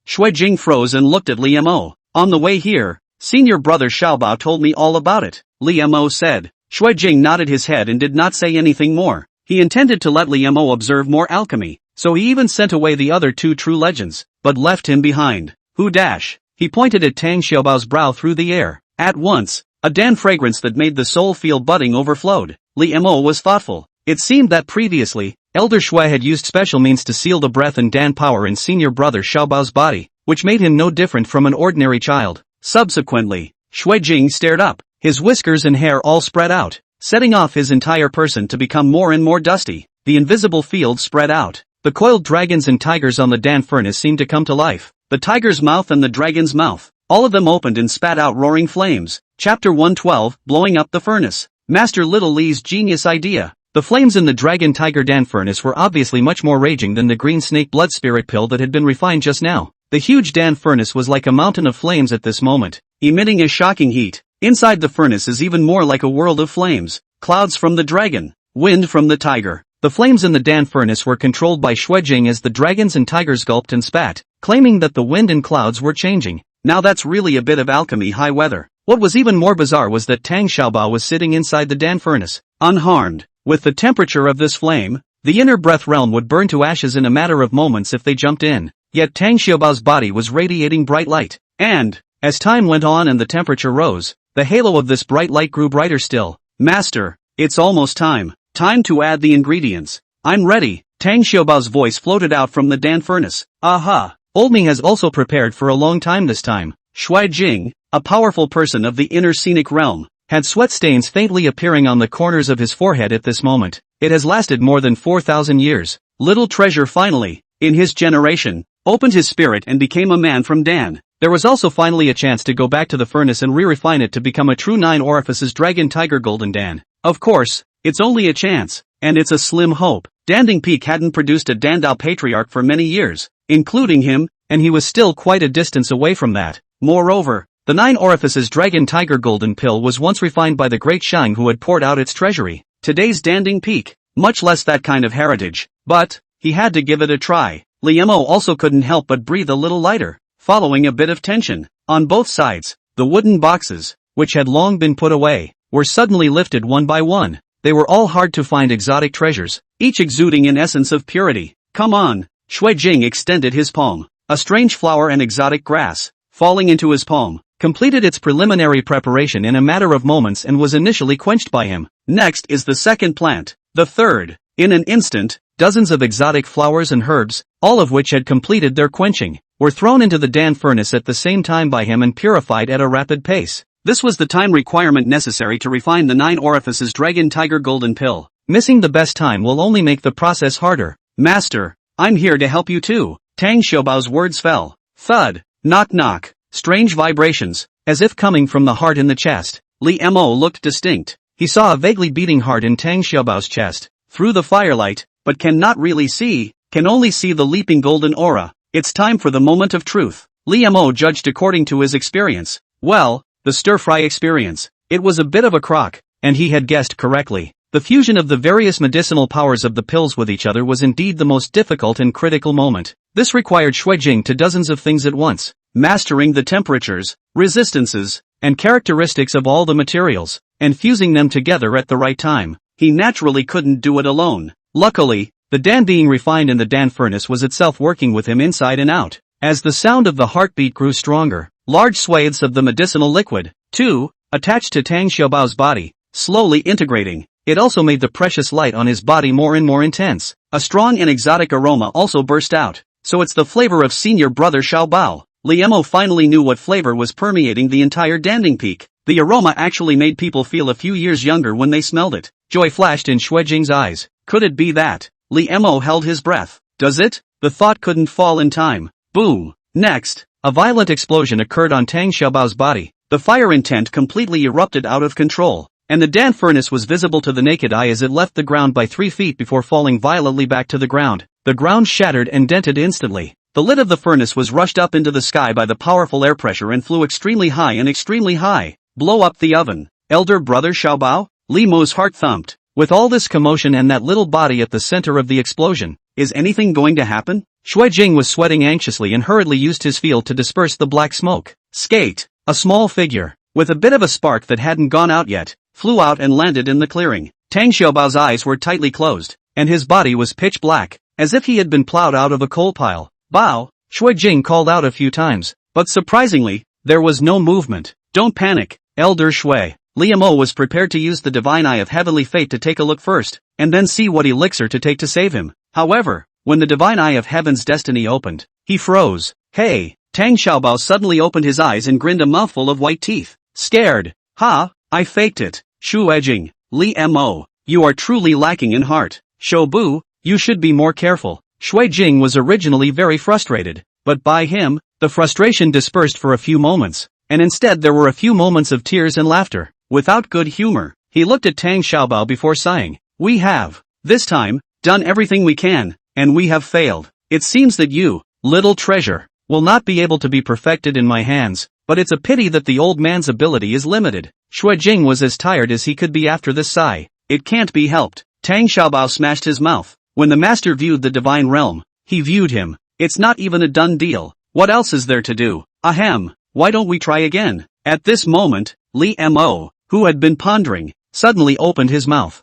Shui Jing froze and looked at Li Mo. On the way here, senior brother Xiaobao told me all about it, Li Mo said. Shui Jing nodded his head and did not say anything more. He intended to let Li Mo observe more alchemy, so he even sent away the other two true legends, but left him behind. Who dash? He pointed at Tang Xiaobao's brow through the air. At once, a Dan fragrance that made the soul feel budding overflowed. Li Mo was thoughtful. It seemed that previously, Elder Shui had used special means to seal the breath and Dan power in senior brother Xiaobao's body, which made him no different from an ordinary child. Subsequently, Shui Jing stared up, his whiskers and hair all spread out, setting off his entire person to become more and more dusty. The invisible field spread out. The coiled dragons and tigers on the Dan furnace seemed to come to life. The tiger's mouth and the dragon's mouth, all of them opened and spat out roaring flames. Chapter 112, Blowing Up the Furnace. Master Little Li's genius idea. The flames in the Dragon Tiger Dan furnace were obviously much more raging than the green snake blood spirit pill that had been refined just now. The huge Dan furnace was like a mountain of flames at this moment, emitting a shocking heat. Inside the furnace is even more like a world of flames, clouds from the dragon, wind from the tiger. The flames in the Dan furnace were controlled by Shui Jing as the dragons and tigers gulped and spat, claiming that the wind and clouds were changing. Now that's really a bit of alchemy high weather. What was even more bizarre was that Tang Xiaobao was sitting inside the Dan furnace, unharmed. With the temperature of this flame, the inner breath realm would burn to ashes in a matter of moments if they jumped in. Yet Tang Xiaobao's body was radiating bright light. And, as time went on and the temperature rose, the halo of this bright light grew brighter still. Master, it's almost time. Time to add the ingredients. I'm ready. Tang Xiaobao's voice floated out from the Dan furnace. Aha! Old Me has also prepared for a long time this time. Shui Jing, a powerful person of the inner scenic realm, had sweat stains faintly appearing on the corners of his forehead at this moment. It has lasted more than 4,000 years. Little Treasure finally, in his generation, opened his spirit and became a man from Dan. There was also finally a chance to go back to the furnace and re-refine it to become a true 9 orifices Dragon Tiger Golden Dan. Of course, it's only a chance, and it's a slim hope. Danding Peak hadn't produced a Dandao patriarch for many years, including him, and he was still quite a distance away from that. Moreover, the 9 orifices Dragon Tiger Golden Pill was once refined by the great Shang who had poured out its treasury. Today's Danding Peak, much less that kind of heritage. But, he had to give it a try. Li Mo also couldn't help but breathe a little lighter, following a bit of tension. On both sides, the wooden boxes, which had long been put away, were suddenly lifted one by one. They were all hard to find exotic treasures, each exuding an essence of purity. Come on, Shui Jing extended his palm. A strange flower and exotic grass, falling into his palm, completed its preliminary preparation in a matter of moments and was initially quenched by him. Next is the second plant, the third. In an instant, dozens of exotic flowers and herbs, all of which had completed their quenching, were thrown into the Dan furnace at the same time by him and purified at a rapid pace. This was the time requirement necessary to refine the 9 orifices Dragon Tiger Golden Pill. Missing the best time will only make the process harder. Master, I'm here to help you too. Tang Xiaobao's words fell. Thud. Knock knock. Strange vibrations, as if coming from the heart in the chest. Li Mo looked distinct. He saw a vaguely beating heart in Tang Xiaobao's chest, through the firelight, but can only see the leaping golden aura. It's time for the moment of truth. Li Mo judged according to his experience. Well, the stir-fry experience. It was a bit of a crock, and he had guessed correctly. The fusion of the various medicinal powers of the pills with each other was indeed the most difficult and critical moment. This required Shui Jing to dozens of things at once, mastering the temperatures, resistances, and characteristics of all the materials, and fusing them together at the right time. He naturally couldn't do it alone. Luckily, the Dan being refined in the Dan furnace was itself working with him inside and out. As the sound of the heartbeat grew stronger, large swathes of the medicinal liquid, too, attached to Tang Xiaobao's body, slowly integrating. It also made the precious light on his body more and more intense. A strong and exotic aroma also burst out. So it's the flavor of senior brother Xiaobao. Li Mo finally knew what flavor was permeating the entire Danding Peak. The aroma actually made people feel a few years younger when they smelled it. Joy flashed in Shui Jing's eyes. Could it be that? Li Mo held his breath. Does it? The thought couldn't fall in time. Boom. Next, a violent explosion occurred on Tang Xiaobao's body. The fire intent completely erupted out of control, and the Dan furnace was visible to the naked eye as it left the ground by 3 feet before falling violently back to the ground. The ground shattered and dented instantly. The lid of the furnace was rushed up into the sky by the powerful air pressure and flew extremely high and extremely high. Blow up the oven. Elder brother Xiaobao? Li Mo's heart thumped. With all this commotion and that little body at the center of the explosion, is anything going to happen? Shui Jing was sweating anxiously and hurriedly used his field to disperse the black smoke. Skate! A small figure, with a bit of a spark that hadn't gone out yet, flew out and landed in the clearing. Tang Xiaobao's eyes were tightly closed, and his body was pitch black, as if he had been plowed out of a coal pile. Bao! Shui Jing called out a few times, but surprisingly, there was no movement. Don't panic, Elder Shui. Liu Mo was prepared to use the divine eye of heavenly fate to take a look first, and then see what elixir to take to save him. However, when the divine eye of heaven's destiny opened, he froze. Hey! Tang Xiaobao suddenly opened his eyes and grinned a mouthful of white teeth. Scared? Ha! I faked it. Shu Ejing, Li Mo, you are truly lacking in heart. Shoubu, you should be more careful. Shui Jing was originally very frustrated, but by him, the frustration dispersed for a few moments, and instead there were a few moments of tears and laughter. Without good humor, he looked at Tang Xiaobao before sighing. We have, this time, done everything we can, and we have failed. It seems that you, little treasure, will not be able to be perfected in my hands, but it's a pity that the old man's ability is limited. Shui Jing was as tired as he could be after this sigh. It can't be helped. Tang Xiaobao smashed his mouth. When the master viewed the divine realm, he viewed him. It's not even a done deal. What else is there to do? Ahem, why don't we try again? At this moment, Li Mo, who had been pondering, suddenly opened his mouth.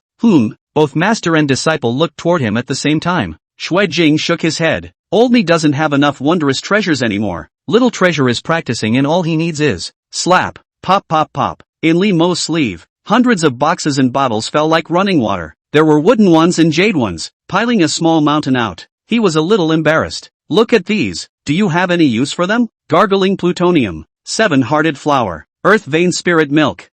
Both master and disciple looked toward him at the same time. Shui Jing shook his head. Old me doesn't have enough wondrous treasures anymore. Little treasure is practicing and all he needs is slap, pop pop pop. In Li Mo's sleeve, hundreds of boxes and bottles fell like running water. There were wooden ones and jade ones, piling a small mountain out. He was a little embarrassed. Look at these. Do you have any use for them? Gargling plutonium, seven-hearted flower, earth vein spirit milk.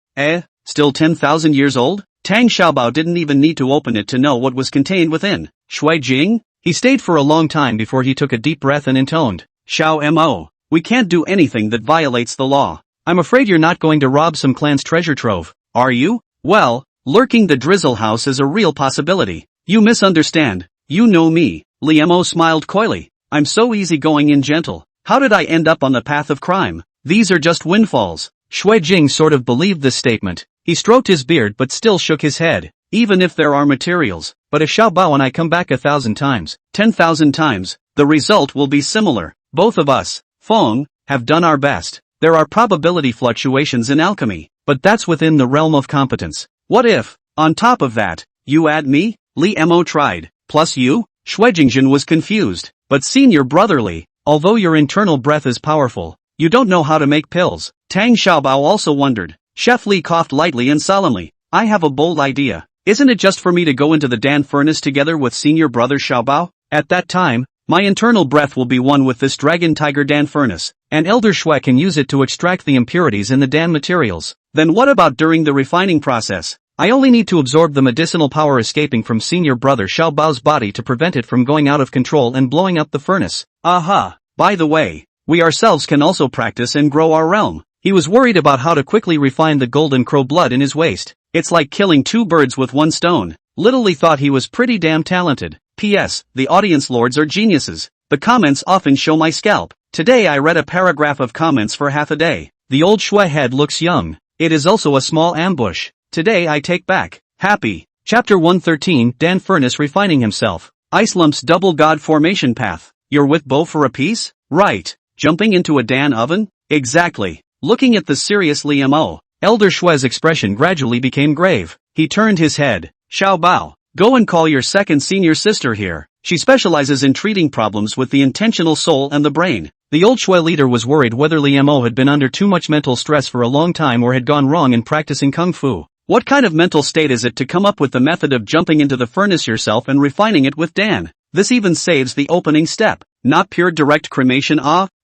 Still 10,000 years old? Tang Xiaobao didn't even need to open it to know what was contained within. Shui Jing? He stayed for a long time before he took a deep breath and intoned. Xiao Mo, we can't do anything that violates the law. I'm afraid you're not going to rob some clan's treasure trove, are you? Well, lurking the drizzle house is a real possibility. You misunderstand. You know me. Li Mo smiled coyly. I'm so easygoing and gentle. How did I end up on the path of crime? These are just windfalls. Shui Jing sort of believed this statement. He stroked his beard but still shook his head. Even if there are materials, but if Xiaobao and I come back 1,000 times, 10,000 times, the result will be similar. Both of us, Feng, have done our best. There are probability fluctuations in alchemy, but that's within the realm of competence. What if, on top of that, you add me? Li Mo tried. Plus you? Shui Jingjin was confused, but senior brotherly, although your internal breath is powerful, you don't know how to make pills. Tang Xiaobao also wondered. Chef Li coughed lightly and solemnly. I have a bold idea. Isn't it just for me to go into the Dan furnace together with senior brother Xiaobao? At that time, my internal breath will be one with this dragon tiger Dan furnace, and Elder Shui can use it to extract the impurities in the Dan materials. Then what about during the refining process? I only need to absorb the medicinal power escaping from senior brother Xiaobao's body to prevent it from going out of control and blowing up the furnace. Aha! By the way, we ourselves can also practice and grow our realm. He was worried about how to quickly refine the golden crow blood in his waist. It's like killing two birds with one stone. Little Li thought he was pretty damn talented. P.S. The audience lords are geniuses. The comments often show my scalp. Today I read a paragraph of comments for half a day. The old Shui head looks young. It is also a small ambush. Today I take back. Happy. Chapter 113, Dan Furnace refining himself. Ice Lump's double god formation path. You're with Bo for a piece? Right. Jumping into a Dan oven? Exactly. Looking at the serious Li Mo, Elder Shui's expression gradually became grave. He turned his head. Xiaobao, go and call your second senior sister here. She specializes in treating problems with the intentional soul and the brain. The old Shui leader was worried whether Li Mo had been under too much mental stress for a long time or had gone wrong in practicing kung fu. What kind of mental state is it to come up with the method of jumping into the furnace yourself and refining it with Dan? This even saves the opening step. Not pure direct cremation.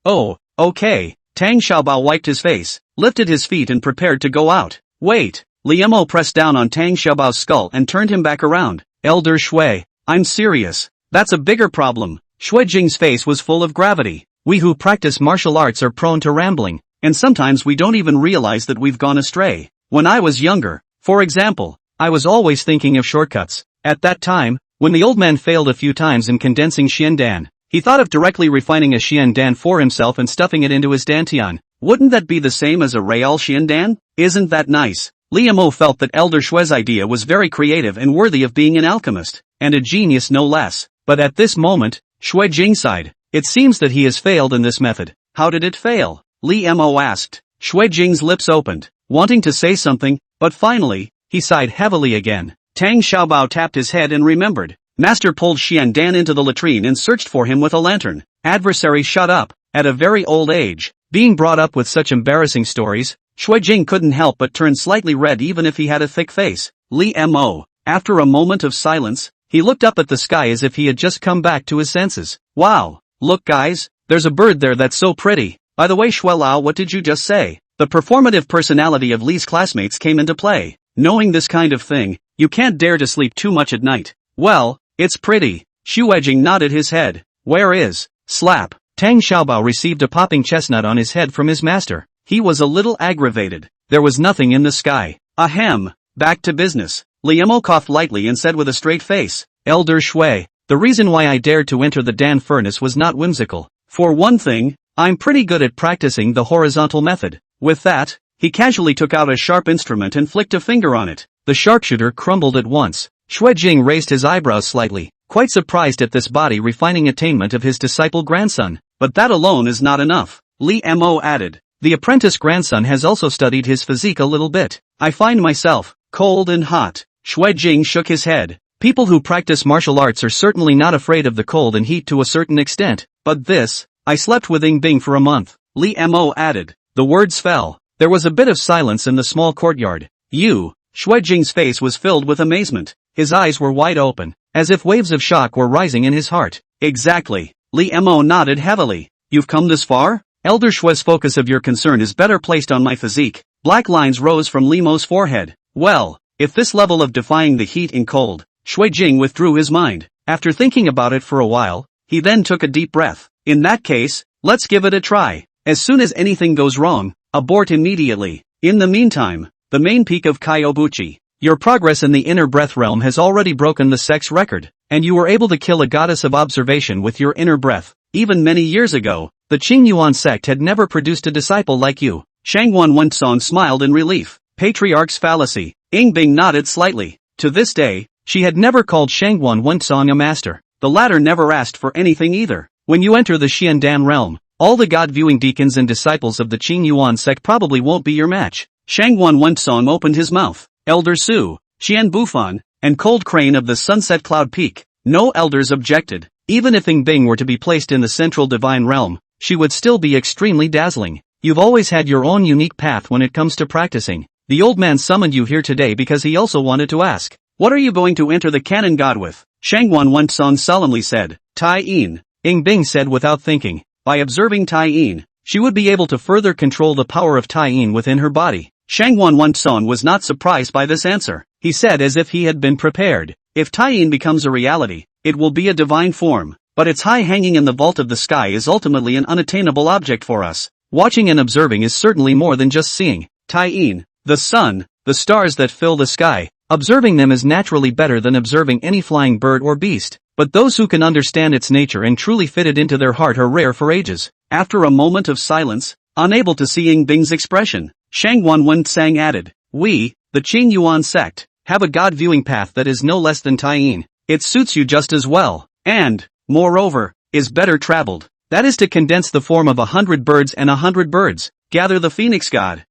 Oh, okay. Tang Xiaobao wiped his face, lifted his feet and prepared to go out. Wait. Li Mo pressed down on Tang Xiaobao's skull and turned him back around. Elder Shui, I'm serious. That's a bigger problem. Shui Jing's face was full of gravity. We who practice martial arts are prone to rambling, and sometimes we don't even realize that we've gone astray. When I was younger, for example, I was always thinking of shortcuts. At that time, when the old man failed a few times in condensing Xiandan, he thought of directly refining a Xiandan for himself and stuffing it into his dantian. Wouldn't that be the same as a real Xiandan? Isn't that nice? Li Mo felt that Elder Shue's idea was very creative and worthy of being an alchemist, and a genius no less. But at this moment, Shui Jing sighed. It seems that he has failed in this method. How did it fail? Li Mo asked. Shui Jing's lips opened, wanting to say something, but finally, he sighed heavily again. Tang Xiaobao tapped his head and remembered. Master pulled Xian Dan into the latrine and searched for him with a lantern. Adversary shut up. At a very old age, being brought up with such embarrassing stories, Shui Jing couldn't help but turn slightly red even if he had a thick face. Li Mo. After a moment of silence, he looked up at the sky as if he had just come back to his senses. Wow! Look guys, there's a bird there that's so pretty. By the way Shui Lao, what did you just say? The performative personality of Li's classmates came into play. Knowing this kind of thing, you can't dare to sleep too much at night. Well, it's pretty. Shui Jing nodded his head. Where is? Slap. Tang Xiaobao received a popping chestnut on his head from his master. He was a little aggravated. There was nothing in the sky. Ahem. Back to business. Li Mo coughed lightly and said with a straight face. Elder Shui, the reason why I dared to enter the Dan furnace was not whimsical. For one thing, I'm pretty good at practicing the horizontal method. With that, he casually took out a sharp instrument and flicked a finger on it. The sharpshooter crumbled at once. Shui Jing raised his eyebrows slightly, quite surprised at this body-refining attainment of his disciple grandson. But that alone is not enough, Li Mo added. The apprentice grandson has also studied his physique a little bit. I find myself cold and hot. Shui Jing shook his head. People who practice martial arts are certainly not afraid of the cold and heat to a certain extent. But this, I slept with Ying Bing for a month, Li Mo added. The words fell. There was a bit of silence in the small courtyard. Shui Jing's face was filled with amazement. His eyes were wide open, as if waves of shock were rising in his heart. Exactly. Li Mo nodded heavily. You've come this far? Elder Shui's focus of your concern is better placed on my physique. Black lines rose from Li Mo's forehead. Well, if this level of defying the heat and cold, Shui Jing withdrew his mind. After thinking about it for a while, he then took a deep breath. In that case, let's give it a try. As soon as anything goes wrong, abort immediately. In the meantime, the main peak of Kyobuchi. Your progress in the inner breath realm has already broken the sex record, and you were able to kill a goddess of observation with your inner breath. Even many years ago, the Qingyuan sect had never produced a disciple like you. Shangguan Wensong smiled in relief. Patriarch's fallacy. Ying Bing nodded slightly. To this day, she had never called Shangguan Wensong a master. The latter never asked for anything either. When you enter the Xiandan realm, all the god-viewing deacons and disciples of the Qingyuan sect probably won't be your match. Shangguan Wensong opened his mouth. Elder Su, Xian Bufan, and Cold Crane of the Sunset Cloud Peak. No elders objected. Even if Ying Bing were to be placed in the central divine realm, she would still be extremely dazzling. You've always had your own unique path when it comes to practicing. The old man summoned you here today because he also wanted to ask, what are you going to enter the canon god with? Shangguan Wensong solemnly said. Tai Yin. Ying Bing said without thinking. By observing Tai Yin, she would be able to further control the power of Tai Yin within her body. Shangguan Wensong was not surprised by this answer. He said as if he had been prepared. If Tai Yin becomes a reality, it will be a divine form, but its high hanging in the vault of the sky is ultimately an unattainable object for us. Watching and observing is certainly more than just seeing. Tai Yin, the sun, the stars that fill the sky, observing them is naturally better than observing any flying bird or beast, but those who can understand its nature and truly fit it into their heart are rare for ages. After a moment of silence, unable to see Ying Bing's expression, Shangguan Wensong added, we, the Qingyuan sect, have a god-viewing path that is no less than Tai Yin. It suits you just as well, and, moreover, is better traveled. That is to condense the form of 100 birds and 100 birds, gather the phoenix god.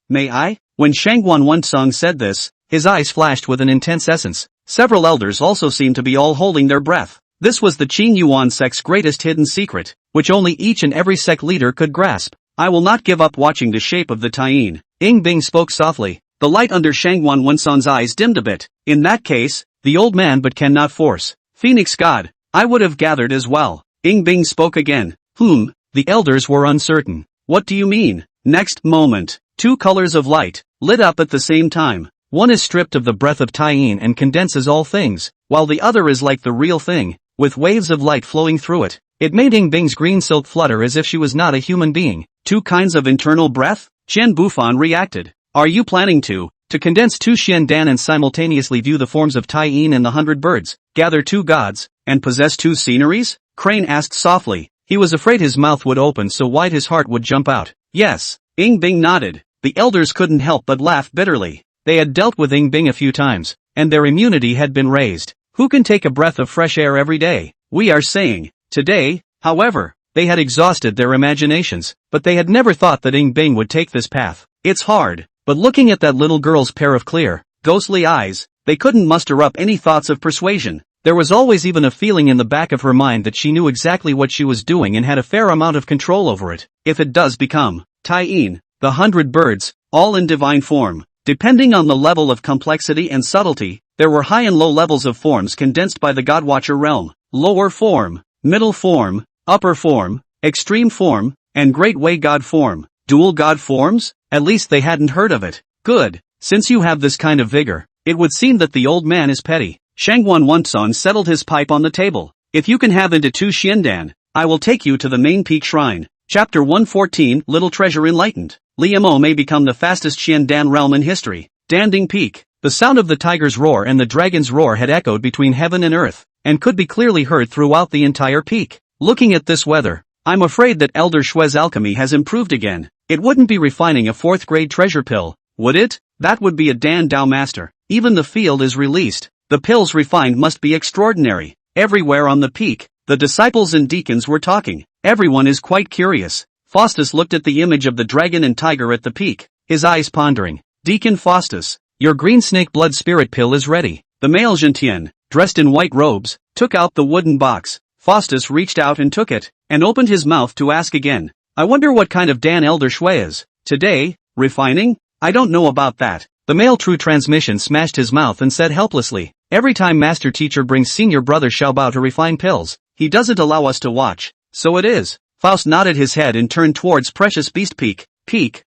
May I? When Shangguan Wensong said this, his eyes flashed with an intense essence. Several elders also seemed to be all holding their breath. This was the Qingyuan sect's greatest hidden secret, which only each and every sect leader could grasp. I will not give up watching the shape of the Tai Yin. Ying Bing spoke softly. The light under Shangguan Wensong's eyes dimmed a bit. In that case, the old man but cannot force. Phoenix god, I would have gathered as well. Ying Bing spoke again. The elders were uncertain. What do you mean? Next moment, two colors of light, lit up at the same time. One is stripped of the breath of Tai Yin and condenses all things, while the other is like the real thing, with waves of light flowing through it. It made Ying Bing's green silk flutter as if she was not a human being. Two kinds of internal breath? Qian Bufan reacted. Are you planning to condense two Xiandan and simultaneously view the forms of Tai Yin and the 100 birds, gather two gods, and possess two sceneries? Crane asked softly. He was afraid his mouth would open so wide his heart would jump out. Yes. Ying Bing nodded. The elders couldn't help but laugh bitterly. They had dealt with Ing Bing a few times, and their immunity had been raised. Who can take a breath of fresh air every day? We are saying. Today, however, they had exhausted their imaginations, but they had never thought that Ing Bing would take this path. It's hard, but looking at that little girl's pair of clear, ghostly eyes, they couldn't muster up any thoughts of persuasion. There was always even a feeling in the back of her mind that she knew exactly what she was doing and had a fair amount of control over it. If it does become Tie-in, the 100 birds, all in divine form. Depending on the level of complexity and subtlety, there were high and low levels of forms condensed by the Godwatcher realm. Lower form, middle form, upper form, extreme form, and great way god form. Dual god forms? At least they hadn't heard of it. Good. Since you have this kind of vigor, it would seem that the old man is petty. Shangwan Wonson settled his pipe on the table. If you can have into 2 Xiandan, I will take you to the main peak shrine. Chapter 114, Little Treasure Enlightened. Liamo may become the fastest Xiandan realm in history. Danding Peak. The sound of the tiger's roar and the dragon's roar had echoed between heaven and earth, and could be clearly heard throughout the entire peak. Looking at this weather, I'm afraid that Elder Shue's alchemy has improved again. It wouldn't be refining a 4th grade treasure pill, would it? That would be a Dan Dao master. Even the field is released. The pills refined must be extraordinary. Everywhere on the peak, the disciples and deacons were talking. Everyone is quite curious. Faustus looked at the image of the dragon and tiger at the peak, his eyes pondering. Deacon Faustus, your green snake blood spirit pill is ready. The male Gentian, dressed in white robes, took out the wooden box. Faustus reached out and took it, and opened his mouth to ask again. I wonder what kind of Dan Elder Shui is. Today, refining? I don't know about that. The male true transmission smashed his mouth and said helplessly. Every time master teacher brings senior brother Xiaobao to refine pills, he doesn't allow us to watch. So it is. Faust nodded his head and turned towards Precious Beast Peak.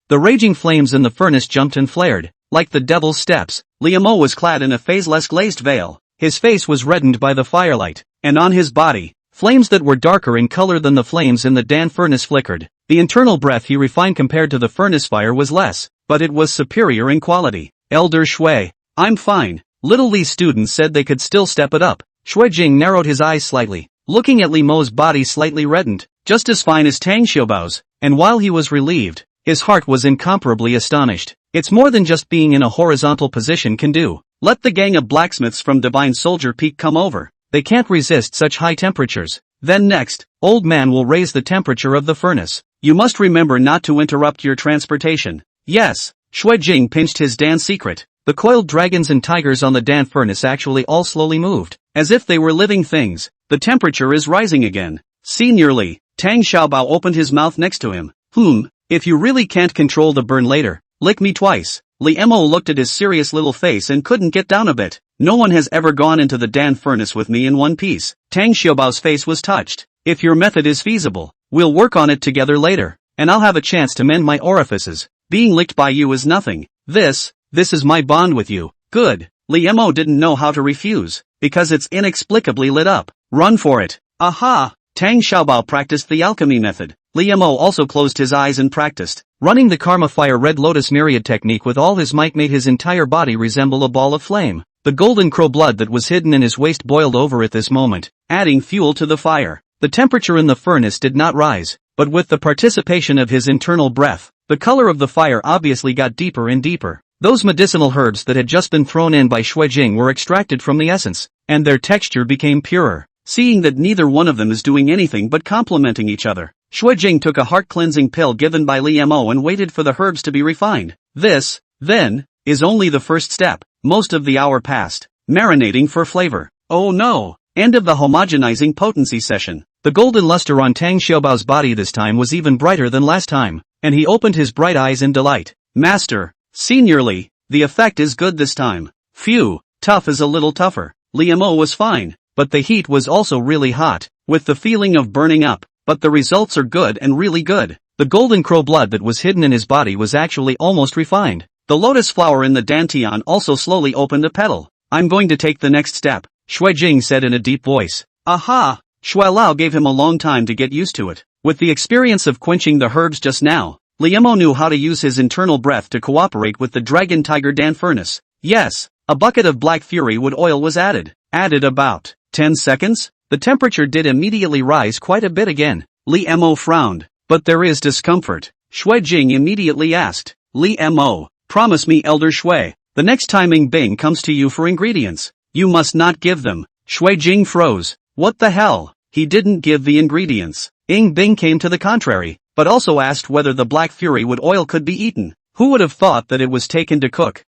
The raging flames in the furnace jumped and flared, like the devil's steps. Liamo was clad in a phaseless glazed veil. His face was reddened by the firelight, and on his body, flames that were darker in color than the flames in the Dan furnace flickered. The internal breath he refined compared to the furnace fire was less, but it was superior in quality. Elder Shui, I'm fine. Little Li's students said they could still step it up. Shui Jing narrowed his eyes slightly, looking at Li Mo's body slightly reddened, just as fine as Tang Xiaobao's, and while he was relieved, his heart was incomparably astonished. It's more than just being in a horizontal position can do. Let the gang of blacksmiths from Divine Soldier Peak come over. They can't resist such high temperatures. Then next, old man will raise the temperature of the furnace. You must remember not to interrupt your transportation. Yes. Shui Jing pinched his Dan secret. The coiled dragons and tigers on the Dan furnace actually all slowly moved, as if they were living things. The temperature is rising again. Seniorly, Tang Xiaobao opened his mouth next to him. If you really can't control the burn later, lick me twice. Li Mo looked at his serious little face and couldn't get down a bit. No one has ever gone into the Dan furnace with me in one piece. Tang Xiaobao's face was touched. If your method is feasible, we'll work on it together later, and I'll have a chance to mend my orifices. Being licked by you is nothing. This is my bond with you. Good. Li Mo didn't know how to refuse, because it's inexplicably lit up. Run for it. Aha! Tang Xiaobao practiced the alchemy method. Li Mo also closed his eyes and practiced. Running the Karma Fire Red Lotus Myriad technique with all his might made his entire body resemble a ball of flame. The golden crow blood that was hidden in his waist boiled over at this moment, adding fuel to the fire. The temperature in the furnace did not rise, but with the participation of his internal breath, the color of the fire obviously got deeper and deeper. Those medicinal herbs that had just been thrown in by Shui Jing were extracted from the essence, and their texture became purer. Seeing that neither one of them is doing anything but complementing each other, Shui Jing took a heart-cleansing pill given by Li Mo and waited for the herbs to be refined. This, then, is only the first step. Most of the hour passed, marinating for flavor. Oh no! End of the homogenizing potency session. The golden luster on Tang Xiaobao's body this time was even brighter than last time, and he opened his bright eyes in delight. Master, seniorly, the effect is good this time. Phew, tough is a little tougher. Li Mo was fine, but the heat was also really hot, with the feeling of burning up. But the results are good and really good. The golden crow blood that was hidden in his body was actually almost refined. The lotus flower in the dantian also slowly opened a petal. I'm going to take the next step, Shui Jing said in a deep voice. Aha! Shui Lao gave him a long time to get used to it. With the experience of quenching the herbs just now, Li Mo knew how to use his internal breath to cooperate with the dragon tiger Dan furnace. Yes, a bucket of black fury wood oil was added. Added about 10 seconds? The temperature did immediately rise quite a bit again. Li Mo frowned. But there is discomfort. Shui Jing immediately asked. Li Mo. Promise me, Elder Shui, the next time Ing Bing comes to you for ingredients, you must not give them. Shui Jing froze. What the hell? He didn't give the ingredients. Ing Bing came to the contrary, but also asked whether the Black Fury wood oil could be eaten. Who would have thought that it was taken to cook?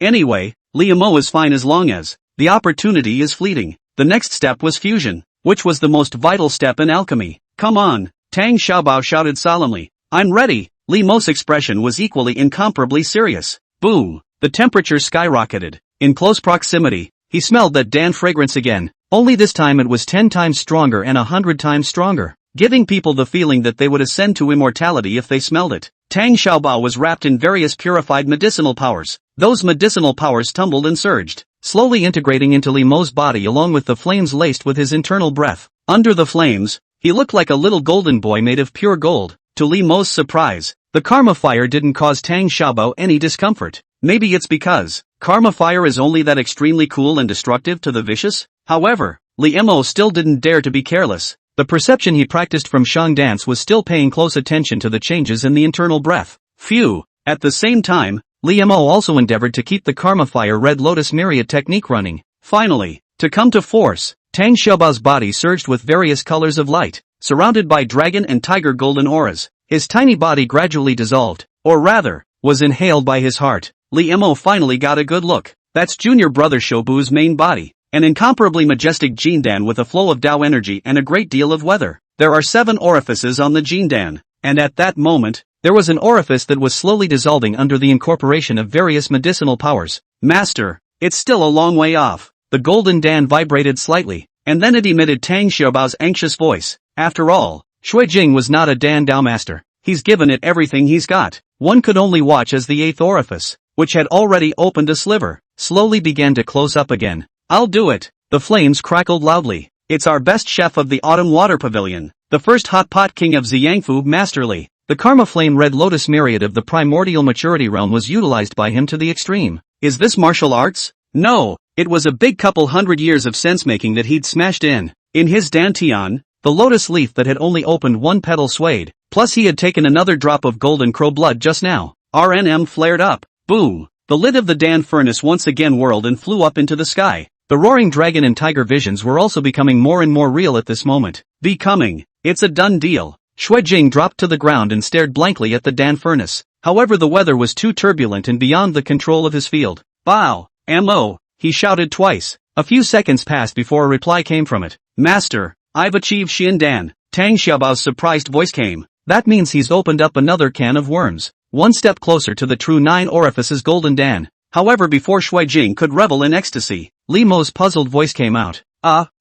Anyway, Li Mo is fine as long as the opportunity is fleeting. The next step was fusion, which was the most vital step in alchemy. Come on, Tang Xiaobao shouted solemnly. I'm ready. Li Mo's expression was equally incomparably serious. Boom! The temperature skyrocketed. In close proximity, he smelled that Dan fragrance again, only this time it was 10 times stronger and 100 times stronger, giving people the feeling that they would ascend to immortality if they smelled it. Tang Xiaobao was wrapped in various purified medicinal powers. Those medicinal powers tumbled and surged, slowly integrating into Li Mo's body along with the flames laced with his internal breath. Under the flames, he looked like a little golden boy made of pure gold. To Li Mo's surprise, the karma fire didn't cause Tang Xiaobao any discomfort. Maybe it's because karma fire is only that extremely cool and destructive to the vicious? However, Li Mo still didn't dare to be careless. The perception he practiced from Shang dance was still paying close attention to the changes in the internal breath. Phew! At the same time, Li Mo also endeavored to keep the karma fire red lotus myriad technique running. Finally, to come to force, Tang Xiaobao's body surged with various colors of light, surrounded by dragon and tiger golden auras. His tiny body gradually dissolved, or rather, was inhaled by his heart. Li Mo finally got a good look. That's junior brother Shobu's main body. An incomparably majestic Jindan with a flow of Tao energy and a great deal of weather. There are 7 orifices on the Jindan, and at that moment, there was an orifice that was slowly dissolving under the incorporation of various medicinal powers. Master, it's still a long way off. The golden Dan vibrated slightly, and then it emitted Tang Xiaobao's anxious voice. After all, Shui Jing was not a Dan Dao master. He's given it everything he's got. One could only watch as the 8th orifice, which had already opened a sliver, slowly began to close up again. I'll do it. The flames crackled loudly. It's our best chef of the Autumn Water Pavilion, the first hot pot king of Ziyangfu Masterly. The karma flame red lotus myriad of the primordial maturity realm was utilized by him to the extreme. Is this martial arts? No, it was a big couple hundred years of sense-making that he'd smashed in. In his dantian, the lotus leaf that had only opened one petal swayed, plus he had taken another drop of golden crow blood just now. RNM flared up. Boom! The lid of the Dan furnace once again whirled and flew up into the sky. The roaring dragon and tiger visions were also becoming more and more real at this moment. It's a done deal. Shui Jing dropped to the ground and stared blankly at the Dan furnace. However, the weather was too turbulent and beyond the control of his field. Bow! Mo! He shouted twice. A few seconds passed before a reply came from it. Master, I've achieved Xian Dan. Tang Xiaobao's surprised voice came. That means he's opened up another can of worms. One step closer to the true 9 orifices golden Dan. However, before Shui Jing could revel in ecstasy, Li Mo's puzzled voice came out.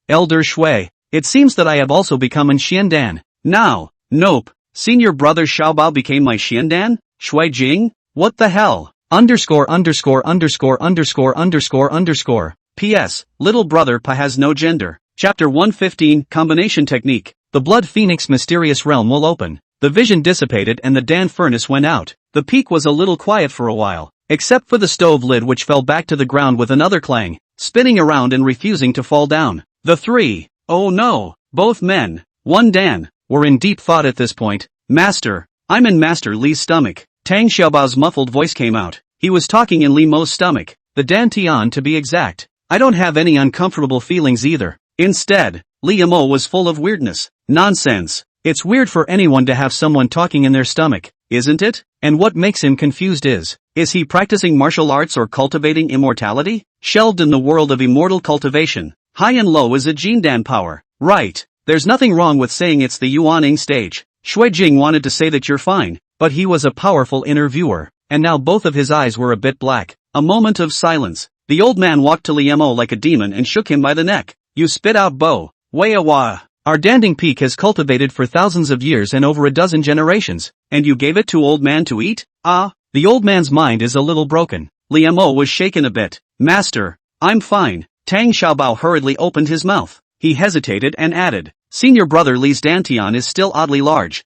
Elder Shui, it seems that I have also become an Xiandan. Now, nope, senior brother Xiaobao became my Xiandan? Shui Jing? What the hell? _____________. P.S. Little brother Pa has no gender. Chapter 115 Combination Technique. The Blood Phoenix mysterious realm will open. The vision dissipated and the Dan furnace went out. The peak was a little quiet for a while, except for the stove lid which fell back to the ground with another clang, spinning around and refusing to fall down. The 3, oh no, both men, one Dan, were in deep thought at this point. Master, I'm in Master Li's stomach. Tang Xiaobao's muffled voice came out. He was talking in Li Mo's stomach, the Dan Tian to be exact. I don't have any uncomfortable feelings either. Instead, Li Mo was full of weirdness. Nonsense. It's weird for anyone to have someone talking in their stomach, isn't it? And what makes him confused is he practicing martial arts or cultivating immortality? Shelved in the world of immortal cultivation, high and low is a Jindan power. Right, there's nothing wrong with saying it's the Yuaning stage. Shui Jing wanted to say that you're fine, but he was a powerful inner viewer, and now both of his eyes were a bit black. A moment of silence. The old man walked to Li Mo like a demon and shook him by the neck. You spit out Bo. Waiawa. Our Danding Peak has cultivated for thousands of years and over a dozen generations, and you gave it to old man to eat? The old man's mind is a little broken. Li Mo was shaken a bit. Master, I'm fine. Tang Xiaobao hurriedly opened his mouth. He hesitated and added, Senior brother Li's Dantian is still oddly large.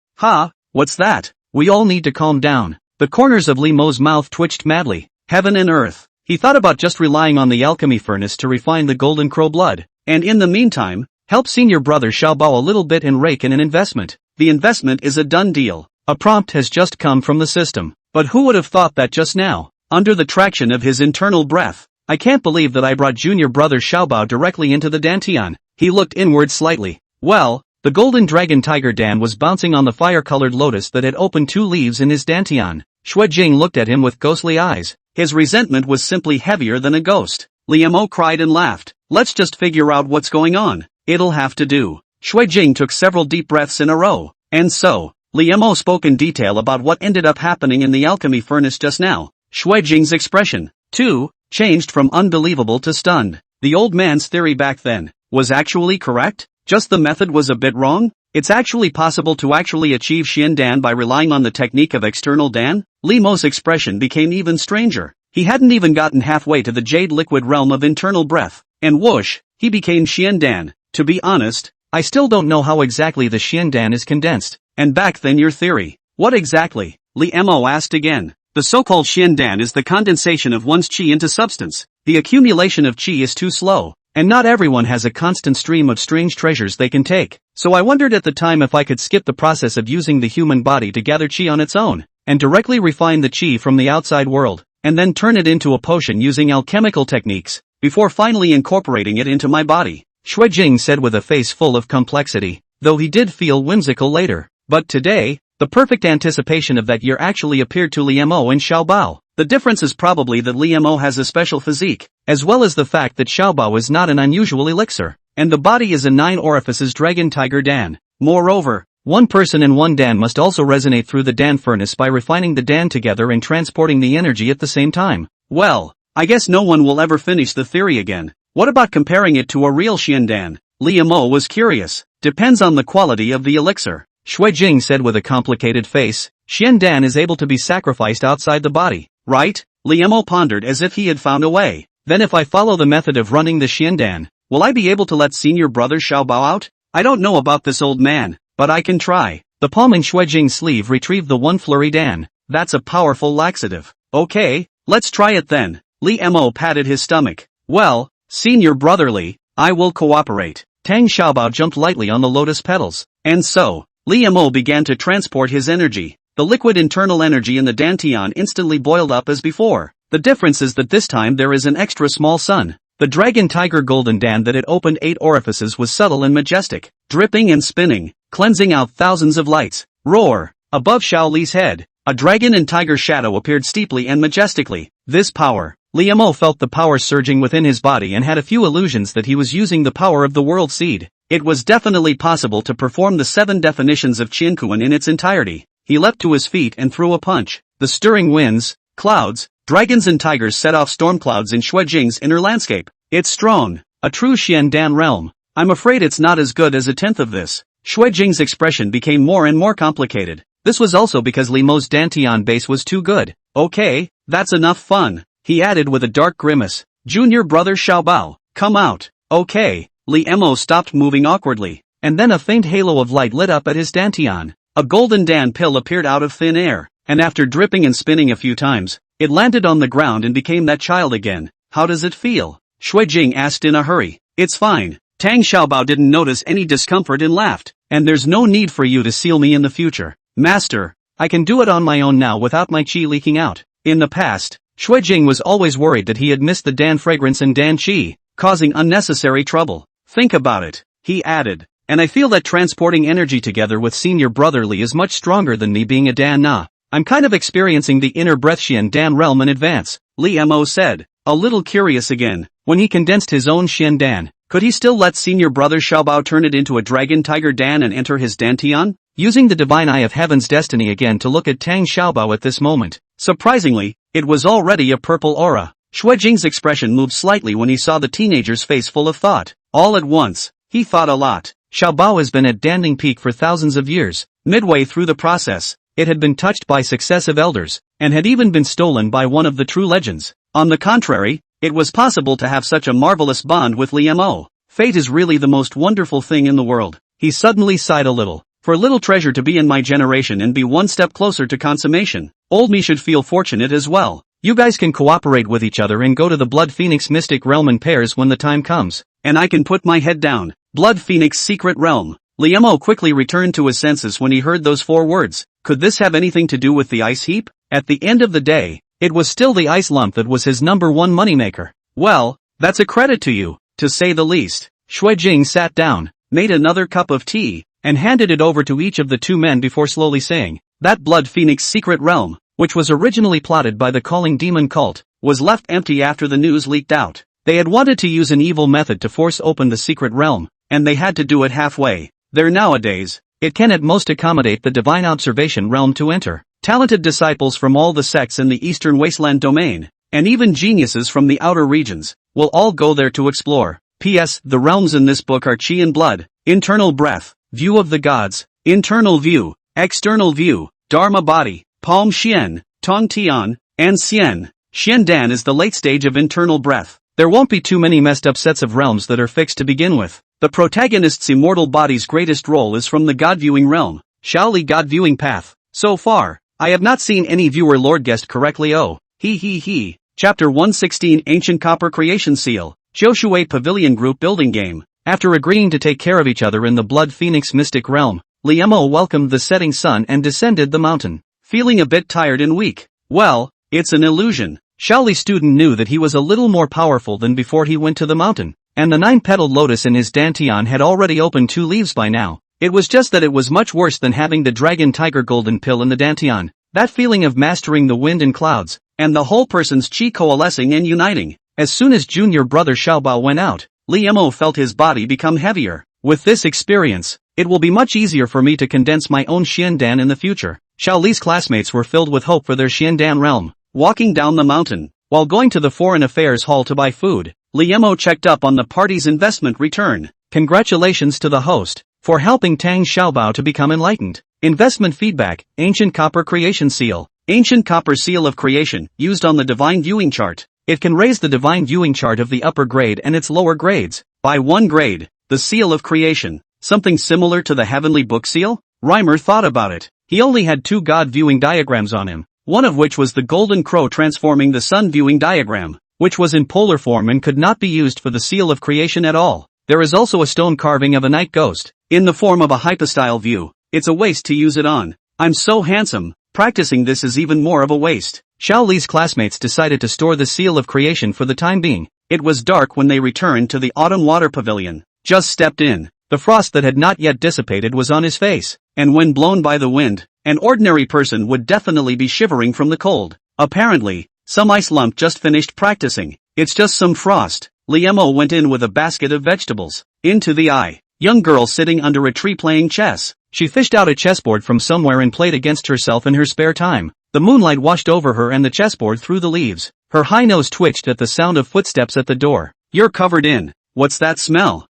What's that? We all need to calm down. The corners of Li Mo's mouth twitched madly. Heaven and earth. He thought about just relying on the alchemy furnace to refine the golden crow blood, and in the meantime, help senior brother Xiaobao a little bit and rake in an investment. The investment is a done deal. A prompt has just come from the system. But who would have thought that just now? Under the traction of his internal breath. I can't believe that I brought junior brother Xiaobao directly into the dantian. He looked inward slightly. Well, the golden dragon tiger Dan was bouncing on the fire-colored lotus that had opened 2 leaves in his dantian. Shui Jing looked at him with ghostly eyes. His resentment was simply heavier than a ghost. Li Mo cried and laughed. Let's just figure out what's going on. It'll have to do. Shui Jing took several deep breaths in a row. And so, Li Mo spoke in detail about what ended up happening in the alchemy furnace just now. Shui Jing's expression, too, changed from unbelievable to stunned. The old man's theory back then was actually correct? Just the method was a bit wrong? It's actually possible to actually achieve Xian Dan by relying on the technique of external Dan? Li Mo's expression became even stranger. He hadn't even gotten halfway to the jade liquid realm of internal breath, and whoosh, he became Xian Dan. To be honest, I still don't know how exactly the Xian Dan is condensed. And back then your theory. What exactly? Li Mo asked again. The so-called Xian Dan is the condensation of one's qi into substance. The accumulation of qi is too slow. And not everyone has a constant stream of strange treasures they can take. So I wondered at the time if I could skip the process of using the human body to gather qi on its own, and directly refine the qi from the outside world, and then turn it into a potion using alchemical techniques, before finally incorporating it into my body. Shui Jing said with a face full of complexity, though he did feel whimsical later. But today, the perfect anticipation of that year actually appeared to Li Mo and Xiaobao. The difference is probably that Li Mo has a special physique, as well as the fact that Xiaobao is not an unusual elixir, and the body is a 9 orifices dragon tiger Dan. Moreover, one person and one Dan must also resonate through the Dan furnace by refining the Dan together and transporting the energy at the same time. Well, I guess no one will ever finish the theory again. What about comparing it to a real Xian Dan? Li Mo was curious. Depends on the quality of the elixir. Shui Jing said with a complicated face. Xian Dan is able to be sacrificed outside the body, right? Li Mo pondered as if he had found a way. Then if I follow the method of running the Xian Dan, will I be able to let senior brother Xiaobao out? I don't know about this old man, but I can try. The palm in Shui Jing's sleeve retrieved the 1 flurry Dan. That's a powerful laxative. Okay, let's try it then. Li Mo patted his stomach. Well, senior brotherly, I will cooperate. Tang Xiaobao jumped lightly on the lotus petals. And so, Li Mo began to transport his energy. The liquid internal energy in the dantian instantly boiled up as before. The difference is that this time there is an extra small sun. The dragon tiger golden Dan that had opened 8 orifices was subtle and majestic, dripping and spinning, cleansing out thousands of lights. Roar! Above Xiao Li's head, a dragon and tiger shadow appeared steeply and majestically. This power. Li Mo felt the power surging within his body and had a few illusions that he was using the power of the world seed. It was definitely possible to perform the 7 definitions of Qiankuan in its entirety. He leapt to his feet and threw a punch. The stirring winds, clouds, dragons and tigers set off storm clouds in Shui Jing's inner landscape. It's strong. A true Xian Dan realm. I'm afraid it's not as good as a tenth of this. Shui Jing's expression became more and more complicated. This was also because Li Mo's dantian base was too good. Okay, that's enough fun, he added with a dark grimace. Junior brother Xiaobao, come out. Okay. Li Mo stopped moving awkwardly, and then a faint halo of light lit up at his dantian. A golden Dan pill appeared out of thin air, and after dripping and spinning a few times, it landed on the ground and became that child again. How does it feel? Shui Jing asked in a hurry. It's fine. Tang Xiaobao didn't notice any discomfort and laughed. And there's no need for you to seal me in the future. Master, I can do it on my own now without my qi leaking out. In the past, Shui Jing was always worried that he had missed the Dan fragrance and Dan qi, causing unnecessary trouble. Think about it, he added. And I feel that transporting energy together with senior brotherly is much stronger than me being a Dan Na. I'm kind of experiencing the inner breath-Xian Dan realm in advance, Li Mo said, a little curious again. When he condensed his own Xian Dan, could he still let senior brother Xiaobao turn it into a dragon tiger Dan and enter his dantian? Using the divine eye of heaven's destiny again to look at Tang Xiaobao at this moment. Surprisingly, it was already a purple aura. Shui Jing's expression moved slightly when he saw the teenager's face full of thought. All at once, he thought a lot. Xiaobao has been at Danding Peak for thousands of years. Midway through the process, it had been touched by successive elders, and had even been stolen by one of the true legends. On the contrary, it was possible to have such a marvelous bond with Li Mo. Fate is really the most wonderful thing in the world. He suddenly sighed a little. For a little treasure to be in my generation and be one step closer to consummation, old me should feel fortunate as well. You guys can cooperate with each other and go to the Blood Phoenix Mystic Realm in pairs when the time comes. And I can put my head down. Blood Phoenix Secret Realm. Li Mo quickly returned to his senses when he heard those 4 words. Could this have anything to do with the ice heap? At the end of the day, it was still the ice lump that was his #1 moneymaker. Well, that's a credit to you, to say the least. Shui Jing sat down, made another cup of tea, and handed it over to each of the two men before slowly saying, that Blood Phoenix secret realm, which was originally plotted by the Calling Demon cult, was left empty after the news leaked out. They had wanted to use an evil method to force open the secret realm, and they had to do it halfway. There nowadays, it can at most accommodate the divine observation realm to enter. Talented disciples from all the sects in the Eastern Wasteland domain, and even geniuses from the outer regions, will all go there to explore. P.S. The realms in this book are Qi and Blood, internal breath, view of the gods, internal view, external view, Dharma body, Palm Xian, Tong Tian, and Xian. Xian Dan is the late stage of internal breath. There won't be too many messed up sets of realms that are fixed to begin with. The protagonist's immortal body's greatest role is from the God-viewing realm, Shaoli God-viewing path. So far, I have not seen any viewer Lord guessed correctly. Oh, he. Chapter 116 Ancient Copper Creation Seal, Joshua Pavilion Group Building Game. After agreeing to take care of each other in the Blood Phoenix Mystic Realm, Liemo welcomed the setting sun and descended the mountain. Feeling a bit tired and weak. Well, it's an illusion. Shaoli student knew that he was a little more powerful than before he went to the mountain, and the 9-petaled lotus in his dantian had already opened 2 leaves by now. It was just that it was much worse than having the dragon tiger golden pill in the dantian. That feeling of mastering the wind and clouds, and the whole person's chi coalescing and uniting. As soon as junior brother Xiaobao went out, Liemo felt his body become heavier. With this experience, it will be much easier for me to condense my own Xiandan in the future. Shaoli's classmates were filled with hope for their Xiandan realm. Walking down the mountain, while going to the Foreign Affairs Hall to buy food, Liemo checked up on the party's investment return. Congratulations to the host, for helping Tang Xiaobao to become enlightened. Investment feedback, Ancient Copper Creation Seal. Ancient Copper Seal of Creation, used on the Divine Viewing Chart. It can raise the Divine Viewing Chart of the upper grade and its lower grades by 1 grade. The Seal of Creation, something similar to the Heavenly Book Seal? Reimer thought about it. He only had 2 God viewing diagrams on him, one of which was the Golden Crow transforming the Sun viewing diagram, which was in polar form and could not be used for the Seal of Creation at all. There is also a stone carving of a night ghost, in the form of a hypostyle view. It's a waste to use it on. I'm so handsome, practicing this is even more of a waste. Shaoli's classmates decided to store the Seal of Creation for the time being. It was dark when they returned to the Autumn Water Pavilion. Just stepped in. The frost that had not yet dissipated was on his face, and when blown by the wind, an ordinary person would definitely be shivering from the cold. Apparently, some ice lump just finished practicing. It's just some frost. Liemo went in with a basket of vegetables. Into the eye. Young girl sitting under a tree playing chess. She fished out a chessboard from somewhere and played against herself in her spare time. The moonlight washed over her and the chessboard through the leaves. Her high nose twitched at the sound of footsteps at the door. You're covered in. What's that smell?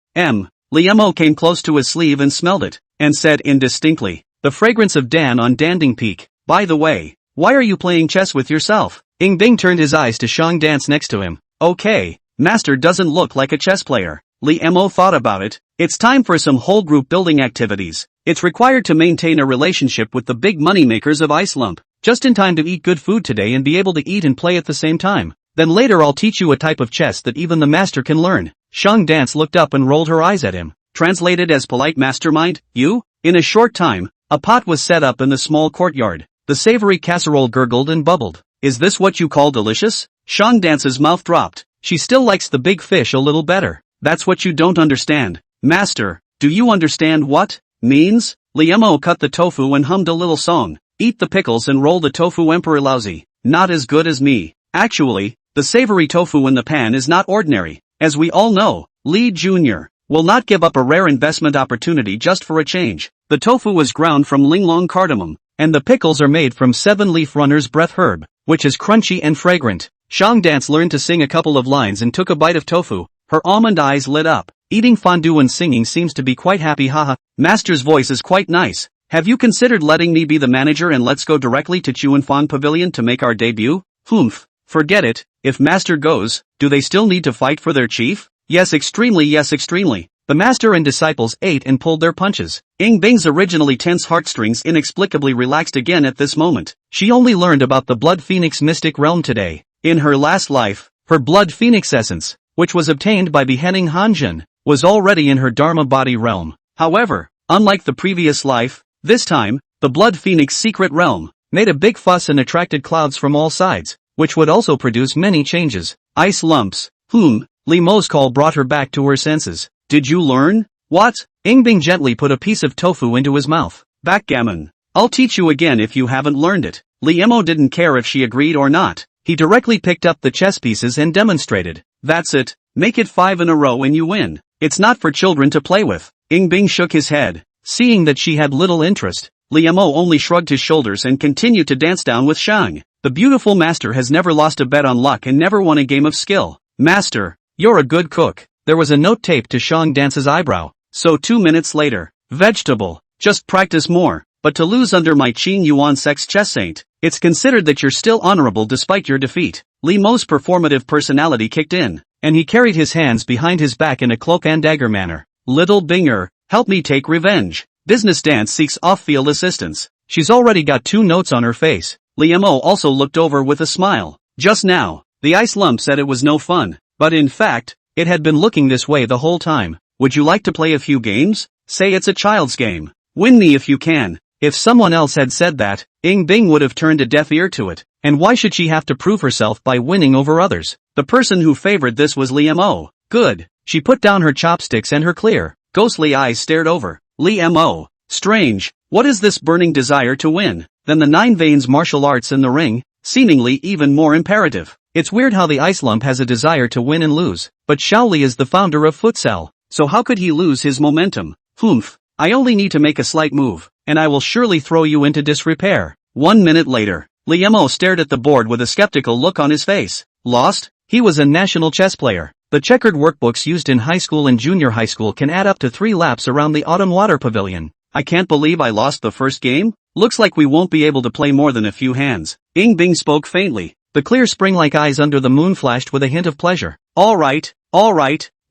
Liemo came close to his sleeve and smelled it, and said indistinctly, the fragrance of Dan on Danding Peak. By the way, why are you playing chess with yourself? Ing Bing turned his eyes to Shang Dance next to him. Okay, Master doesn't look like a chess player. Liemo thought about it. It's time for some whole group building activities. It's required to maintain a relationship with the big moneymakers of Ice Lump. Just in time to eat good food today and be able to eat and play at the same time. Then later I'll teach you a type of chess that even the master can learn. Shang Dance looked up and rolled her eyes at him. Translated as polite mastermind, you? In a short time, a pot was set up in the small courtyard. The savory casserole gurgled and bubbled. Is this what you call delicious? Shang Dance's mouth dropped. She still likes the big fish a little better. That's what you don't understand. Master, do you understand what means? Liemo cut the tofu and hummed a little song. Eat the pickles and roll the tofu emperor lousy. Not as good as me. Actually, the savory tofu in the pan is not ordinary. As we all know, Lee Jr. will not give up a rare investment opportunity just for a change. The tofu was ground from linglong cardamom, and the pickles are made from 7-leaf runner's breath herb, which is crunchy and fragrant. Shang Dance learned to sing a couple of lines and took a bite of tofu. Her almond eyes lit up. Eating fondue and singing seems to be quite happy, haha. Master's voice is quite nice. Have you considered letting me be the manager and let's go directly to Chuanfang Pavilion to make our debut? Humph. Forget it. If Master goes, do they still need to fight for their chief? Yes, extremely. The master and disciples ate and pulled their punches. Ing Bing's originally tense heartstrings inexplicably relaxed again at this moment. She only learned about the Blood Phoenix mystic realm today. In her last life, her Blood Phoenix essence, which was obtained by beheading Hanjin, was already in her Dharma body realm. However, unlike the previous life, this time, the Blood Phoenix secret realm, made a big fuss and attracted clouds from all sides, which would also produce many changes. Ice lumps. Li Mo's call brought her back to her senses. Did you learn? What? Yingbing gently put a piece of tofu into his mouth. Backgammon. I'll teach you again if you haven't learned it. Li Mo didn't care if she agreed or not. He directly picked up the chess pieces and demonstrated. That's it. Make it 5 in a row and you win. It's not for children to play with. Yingbing shook his head. Seeing that she had little interest, Li Mo only shrugged his shoulders and continued to dance down with Shang. The beautiful master has never lost a bet on luck and never won a game of skill. Master, you're a good cook. There was a note taped to Shang Dance's eyebrow. So 2 minutes later. Vegetable. Just practice more. But to lose under my Qing Yuan sex chess saint, it's considered that you're still honorable despite your defeat. Li Mo's performative personality kicked in, and he carried his hands behind his back in a cloak and dagger manner. Little Binger, help me take revenge. Business Dance seeks off-field assistance. She's already got 2 notes on her face. Li Mo also looked over with a smile. Just now, the ice lump said it was no fun, but in fact, it had been looking this way the whole time. Would you like to play a few games? Say it's a child's game. Win me if you can. If someone else had said that, Yingbing would have turned a deaf ear to it. And why should she have to prove herself by winning over others? The person who favored this was Li Mo. Good. She put down her chopsticks and her clear, ghostly eyes stared over. Li Mo. Strange. What is this burning desire to win? Then the 9 veins martial arts in the ring, seemingly even more imperative. It's weird how the ice lump has a desire to win and lose, but Shaoli is the founder of futsal, so how could he lose his momentum? Humph. I only need to make a slight move, and I will surely throw you into disrepair. 1 minute later, Li Mo stared at the board with a skeptical look on his face. Lost? He was a national chess player. The checkered workbooks used in high school and junior high school can add up to 3 laps around the autumn water pavilion. I can't believe I lost the first game? Looks like we won't be able to play more than a few hands. Yingbing spoke faintly. The clear spring-like eyes under the moon flashed with a hint of pleasure. All right,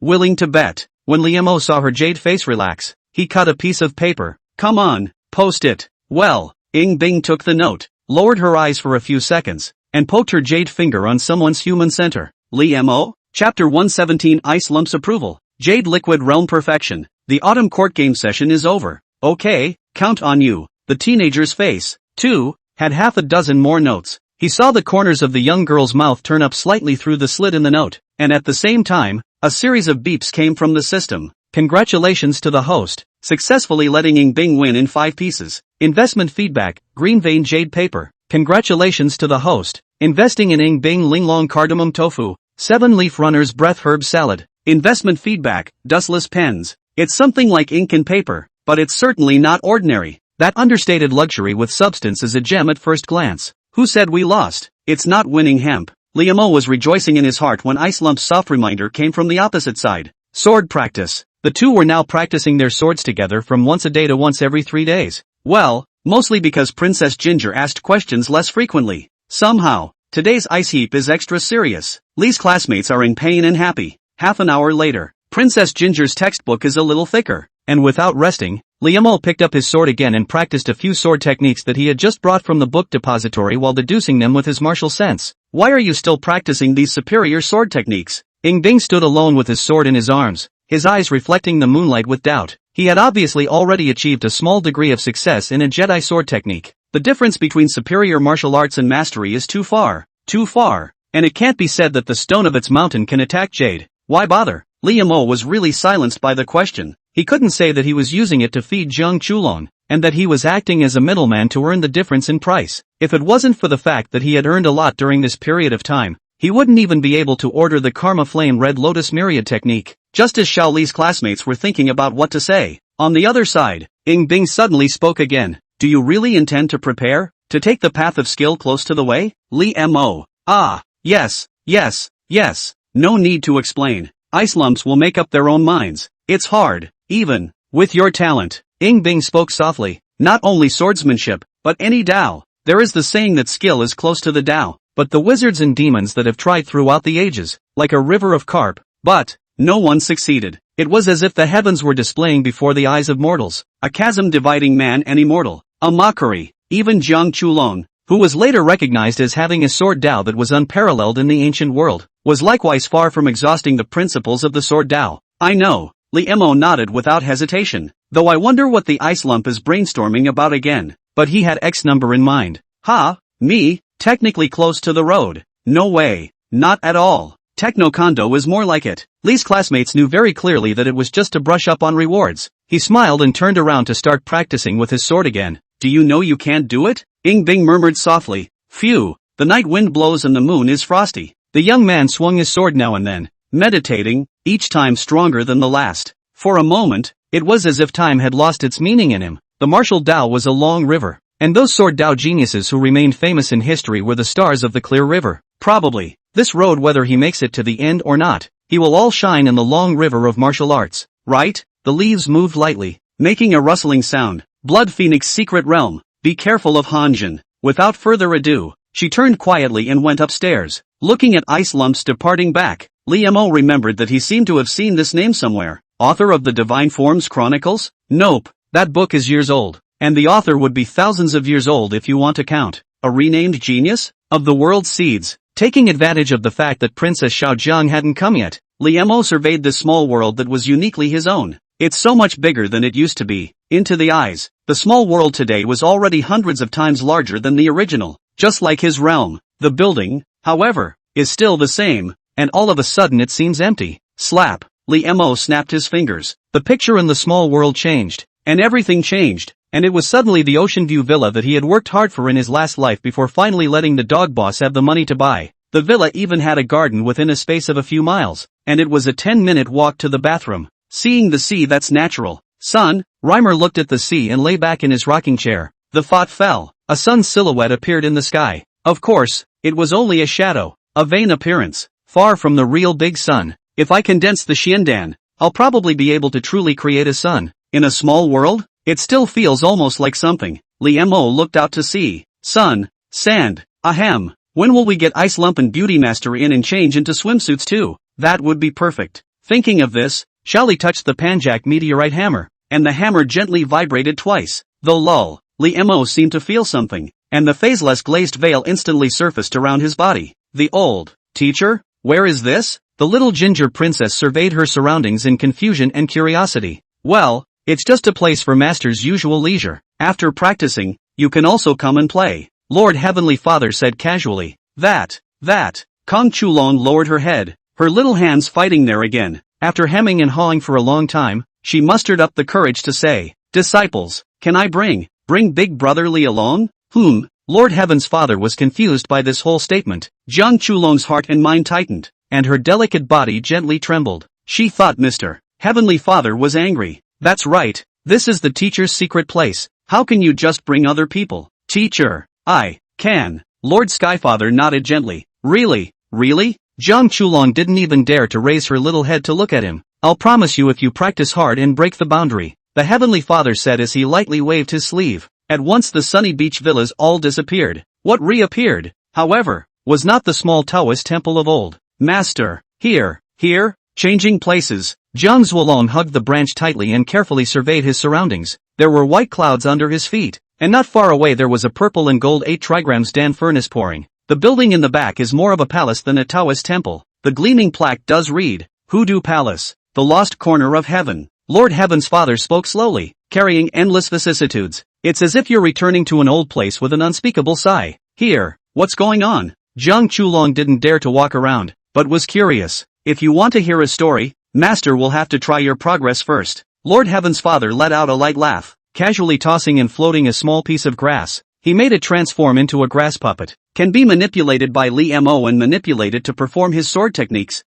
willing to bet. When Li Mo saw her jade face relax, he cut a piece of paper. Come on, post it. Well, Yingbing took the note, lowered her eyes for a few seconds, and poked her jade finger on someone's human center. Li Mo? Chapter 117 Ice Lumps Approval. Jade Liquid Realm Perfection. The autumn court game session is over. Okay, count on you. The teenager's face, too, had half a dozen more notes. He saw the corners of the young girl's mouth turn up slightly through the slit in the note, and at the same time, a series of beeps came from the system. Congratulations to the host, successfully letting Yingbing win in 5 pieces. Investment feedback, green vein jade paper. Congratulations to the host, investing in Yingbing linglong cardamom tofu, 7-leaf runner's breath herb salad. Investment feedback, dustless pens. It's something like ink and paper, but it's certainly not ordinary. That understated luxury with substance is a gem at first glance. Who said we lost? It's not winning hemp. Li Mo was rejoicing in his heart when Ice Lump's soft reminder came from the opposite side. Sword practice. The two were now practicing their swords together from once a day to once every 3 days. Well, mostly because Princess Ginger asked questions less frequently. Somehow, today's ice heap is extra serious. Li's classmates are in pain and happy. Half an hour later, Princess Ginger's textbook is a little thicker. And without resting, Li Mo picked up his sword again and practiced a few sword techniques that he had just brought from the book depository while deducing them with his martial sense. Why are you still practicing these superior sword techniques? Yingbing stood alone with his sword in his arms, his eyes reflecting the moonlight with doubt. He had obviously already achieved a small degree of success in a Jedi sword technique. The difference between superior martial arts and mastery is too far, and it can't be said that the stone of its mountain can attack jade. Why bother? Li Mo was really silenced by the question. He couldn't say that he was using it to feed Jiang Chulong, and that he was acting as a middleman to earn the difference in price. If it wasn't for the fact that he had earned a lot during this period of time, he wouldn't even be able to order the Karma Flame Red Lotus Myriad technique. Just as Xiao Li's classmates were thinking about what to say. On the other side, Yingbing suddenly spoke again. Do you really intend to prepare? To take the path of skill close to the way? Li Mo. Ah, yes. No need to explain. Ice lumps will make up their own minds. It's hard, even with your talent. Yingbing spoke softly. Not only swordsmanship, but any Dao. There is the saying that skill is close to the Dao, but the wizards and demons that have tried throughout the ages, like a river of carp, but no one succeeded. It was as if the heavens were displaying before the eyes of mortals, a chasm dividing man and immortal, a mockery. Even Jiang Chulong, who was later recognized as having a sword Dao that was unparalleled in the ancient world, was likewise far from exhausting the principles of the sword Dao. I know. Li Mo nodded without hesitation, though I wonder what the ice lump is brainstorming about again. But he had X number in mind. Ha, me, technically close to the road. No way. Not at all. Techno-kondo was more like it. Lee's classmates knew very clearly that it was just to brush up on rewards. He smiled and turned around to start practicing with his sword again. Do you know you can't do it? Ing Bing murmured softly. Phew, the night wind blows and the moon is frosty. The young man swung his sword now and then, meditating, each time stronger than the last. For a moment, it was as if time had lost its meaning in him. The martial Tao was a long river, and those sword Tao geniuses who remained famous in history were the stars of the clear river. Probably, this road, whether he makes it to the end or not, he will all shine in the long river of martial arts. Right? The leaves moved lightly, making a rustling sound. Blood Phoenix Secret Realm. Be careful of Hanjin. Without further ado, she turned quietly and went upstairs. Looking at ice lumps departing back, Lee Mo remembered that he seemed to have seen this name somewhere. Author of the Divine Forms Chronicles? Nope, that book is years old, and the author would be thousands of years old if you want to count. A renamed genius? Of the world's seeds. Taking advantage of the fact that Princess Xiaojiang hadn't come yet, Li Mo surveyed this small world that was uniquely his own. It's so much bigger than it used to be. Into the eyes, the small world today was already hundreds of times larger than the original. Just like his realm. The building, however, is still the same, and all of a sudden it seems empty. Slap. Li Mo snapped his fingers. The picture in the small world changed, and everything changed, and it was suddenly the Ocean View Villa that he had worked hard for in his last life before finally letting the dog boss have the money to buy. The villa even had a garden within a space of a few miles, and it was a 10-minute walk to the bathroom. Seeing the sea, that's natural. Son, Reimer looked at the sea and lay back in his rocking chair. The thought fell. A sun's silhouette appeared in the sky. Of course, it was only a shadow, a vain appearance, far from the real big sun. If I condense the Xiandan, I'll probably be able to truly create a sun. In a small world, it still feels almost like something. Li Mo looked out to sea. Sun, sand, ahem. When will we get Ice Lump and Beauty Master in and change into swimsuits too? That would be perfect. Thinking of this, Xiaoli touched the Panjak meteorite hammer, and the hammer gently vibrated twice. Though lull, Li Mo seemed to feel something, and the phaseless glazed veil instantly surfaced around his body. The old teacher? Where is this? The little ginger princess surveyed her surroundings in confusion and curiosity. Well, it's just a place for master's usual leisure. After practicing, you can also come and play. Lord Heavenly Father said casually. That. Kong Chulong lowered her head, her little hands fighting there again. After hemming and hawing for a long time, she mustered up the courage to say, disciples, can I bring Big Brother Li along? Lord Heaven's Father was confused by this whole statement. Jiang Chulong's heart and mind tightened, and her delicate body gently trembled. She thought Mr. Heavenly Father was angry. That's right, this is the teacher's secret place. How can you just bring other people? Teacher, I can. Lord Skyfather nodded gently. Really? Jiang Chulong didn't even dare to raise her little head to look at him. I'll promise you if you practice hard and break the boundary, the Heavenly Father said as he lightly waved his sleeve. At once the sunny beach villas all disappeared. What reappeared, however, was not the small Taoist temple of old. Master, here, changing places. Jiang Zuolong hugged the branch tightly and carefully surveyed his surroundings. There were white clouds under his feet, and not far away there was a purple and gold 8 trigrams Dan furnace pouring. The building in the back is more of a palace than a Taoist temple. The gleaming plaque does read, Hoodoo Palace, the lost corner of heaven. Lord Heaven's Father spoke slowly, carrying endless vicissitudes. It's as if you're returning to an old place with an unspeakable sigh. Here, what's going on? Jiang Chulong didn't dare to walk around, but was curious. If you want to hear a story, Master will have to try your progress first. Lord Heaven's Father let out a light laugh, casually tossing and floating a small piece of grass. He made it transform into a grass puppet. Can be manipulated by Li Mo and manipulated to perform his sword techniques.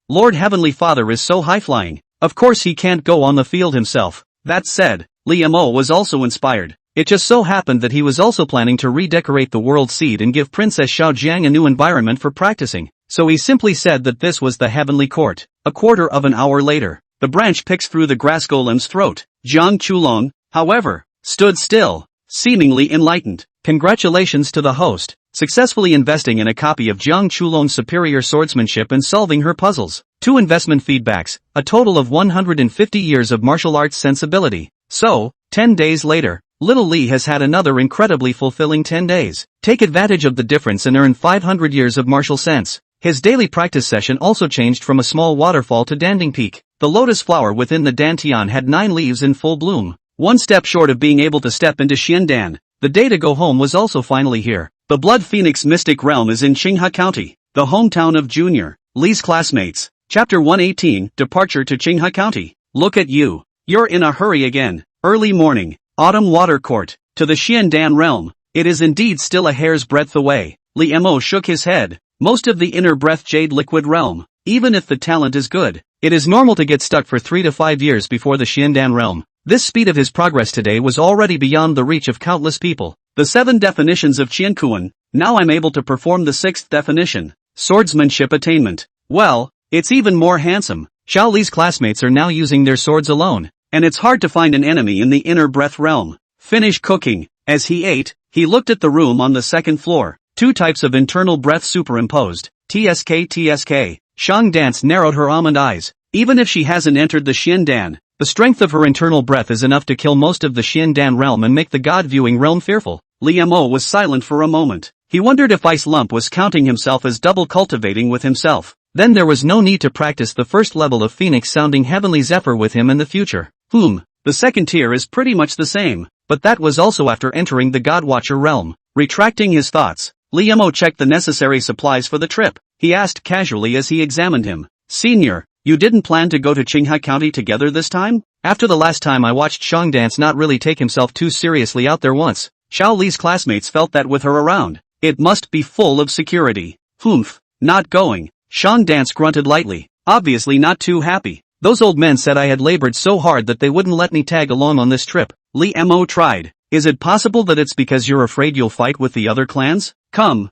Lord Heavenly Father is so high-flying. Of course he can't go on the field himself. That said, Li Mo was also inspired. It just so happened that he was also planning to redecorate the world seed and give Princess Xiaojiang a new environment for practicing. So he simply said that this was the heavenly court. A quarter of an hour later, the branch picks through the grass golem's throat. Jiang Chulong, however, stood still, seemingly enlightened. Congratulations to the host, successfully investing in a copy of Jiang Chulong's superior swordsmanship and solving her puzzles. 2 investment feedbacks, a total of 150 years of martial arts sensibility. So, 10 days later, little Li has had another incredibly fulfilling 10 days. Take advantage of the difference and earn 500 years of martial sense. His daily practice session also changed from a small waterfall to Danding Peak. The lotus flower within the Dantian had 9 leaves in full bloom. One step short of being able to step into Xiandan, The day to go home was also finally here. The Blood Phoenix Mystic Realm is in Qinghe County, the hometown of Junior Lee's classmates. Chapter 118, Departure to Qinghe County. Look at you. You're in a hurry again. Early morning. Autumn Water Court. To the Xiandan realm. It is indeed still a hair's breadth away. Li Mo shook his head. Most of the inner breath jade liquid realm. Even if the talent is good, it is normal to get stuck for 3 to 5 years before the Xiandan realm. This speed of his progress today was already beyond the reach of countless people. The 7 definitions of Qiankuan. Now I'm able to perform the 6th definition. Swordsmanship attainment. Well, it's even more handsome. Xiao Li's classmates are now using their swords alone, and it's hard to find an enemy in the inner breath realm. Finish cooking. As he ate, he looked at the room on the 2nd floor. 2 types of internal breath superimposed. TSK. Shang Dance narrowed her almond eyes. Even if she hasn't entered the Xiandan, the strength of her internal breath is enough to kill most of the Xiandan realm and make the God-viewing realm fearful. Li Mo was silent for a moment. He wondered if Ice Lump was counting himself as double cultivating with himself. Then there was no need to practice the first level of Phoenix sounding Heavenly Zephyr with him in the future. The second tier is pretty much the same, but that was also after entering the Godwatcher realm. Retracting his thoughts, Li Mo checked the necessary supplies for the trip. He asked casually as he examined him. Senior, you didn't plan to go to Qinghe County together this time? After the last time I watched Shang Dance not really take himself too seriously out there once, Xiao Li's classmates felt that with her around, it must be full of security. Not going. Shang Dance grunted lightly, obviously not too happy. Those old men said I had labored so hard that they wouldn't let me tag along on this trip. Li Mo tried. Is it possible that it's because you're afraid you'll fight with the other clans? Come,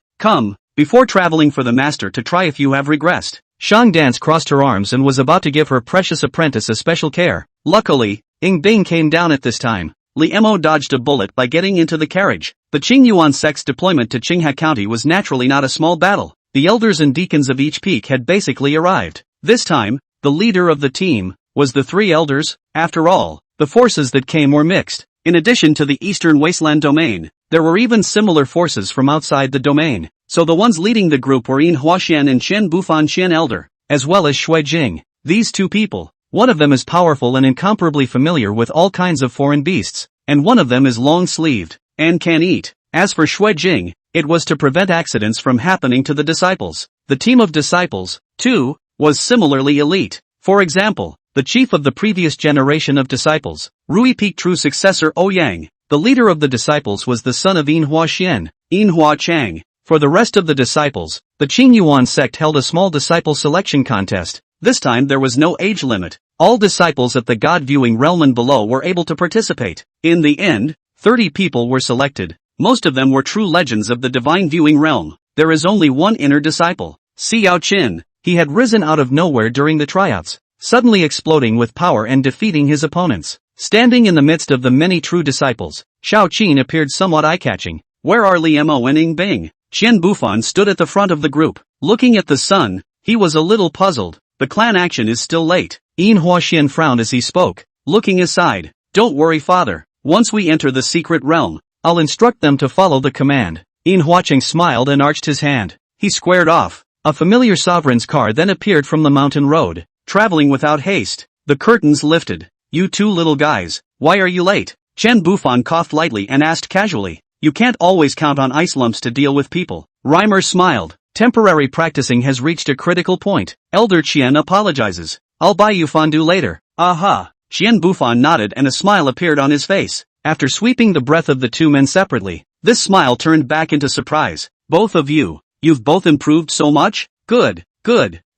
before traveling for the master to try if you have regressed. Shang Dance crossed her arms and was about to give her precious apprentice a special care. Luckily, Ing Bing came down at this time. Li Mo dodged a bullet by getting into the carriage. The Qingyuan sect's deployment to Qinghe County was naturally not a small battle. The elders and deacons of each peak had basically arrived. This time, the leader of the team was the 3 elders. After all, the forces that came were mixed. In addition to the Eastern Wasteland domain, there were even similar forces from outside the domain. So the ones leading the group were Yin Huaxian and Chen Bufan Xian Elder, as well as Shui Jing. These 2 people, one of them is powerful and incomparably familiar with all kinds of foreign beasts, and one of them is long-sleeved and can eat. As for Shui Jing, it was to prevent accidents from happening to the disciples. The team of disciples, too, was similarly elite. For example, the chief of the previous generation of disciples, Rui Peak true successor Ouyang. The leader of the disciples was the son of Yin Huaxian, Yin Hua Chang. For the rest of the disciples, the Qingyuan sect held a small disciple selection contest. This time there was no age limit. All disciples at the God-viewing realm and below were able to participate. In the end, 30 people were selected. Most of them were true legends of the divine viewing realm. There is only one inner disciple, Xiao Qin. He had risen out of nowhere during the tryouts, suddenly exploding with power and defeating his opponents. Standing in the midst of the many true disciples, Xiao Qin appeared somewhat eye-catching. Where are Li Mo and Ing Bing? Qian Bufan stood at the front of the group. Looking at the sun, he was a little puzzled. The clan action is still late. Yin Huaxian frowned as he spoke, looking aside. Don't worry, father. Once we enter the secret realm, I'll instruct them to follow the command. Yin Huacheng smiled and arched his hand. He squared off. A familiar sovereign's car then appeared from the mountain road, traveling without haste. The curtains lifted. You 2 little guys, why are you late? Chen Bufan coughed lightly and asked casually. You can't always count on ice lumps to deal with people. Reimer smiled. Temporary practicing has reached a critical point. Elder Qian apologizes. I'll buy you fondue later. Aha. Qian Bufan nodded and a smile appeared on his face. After sweeping the breath of the 2 men separately, this smile turned back into surprise. Both of you've both improved so much? Good.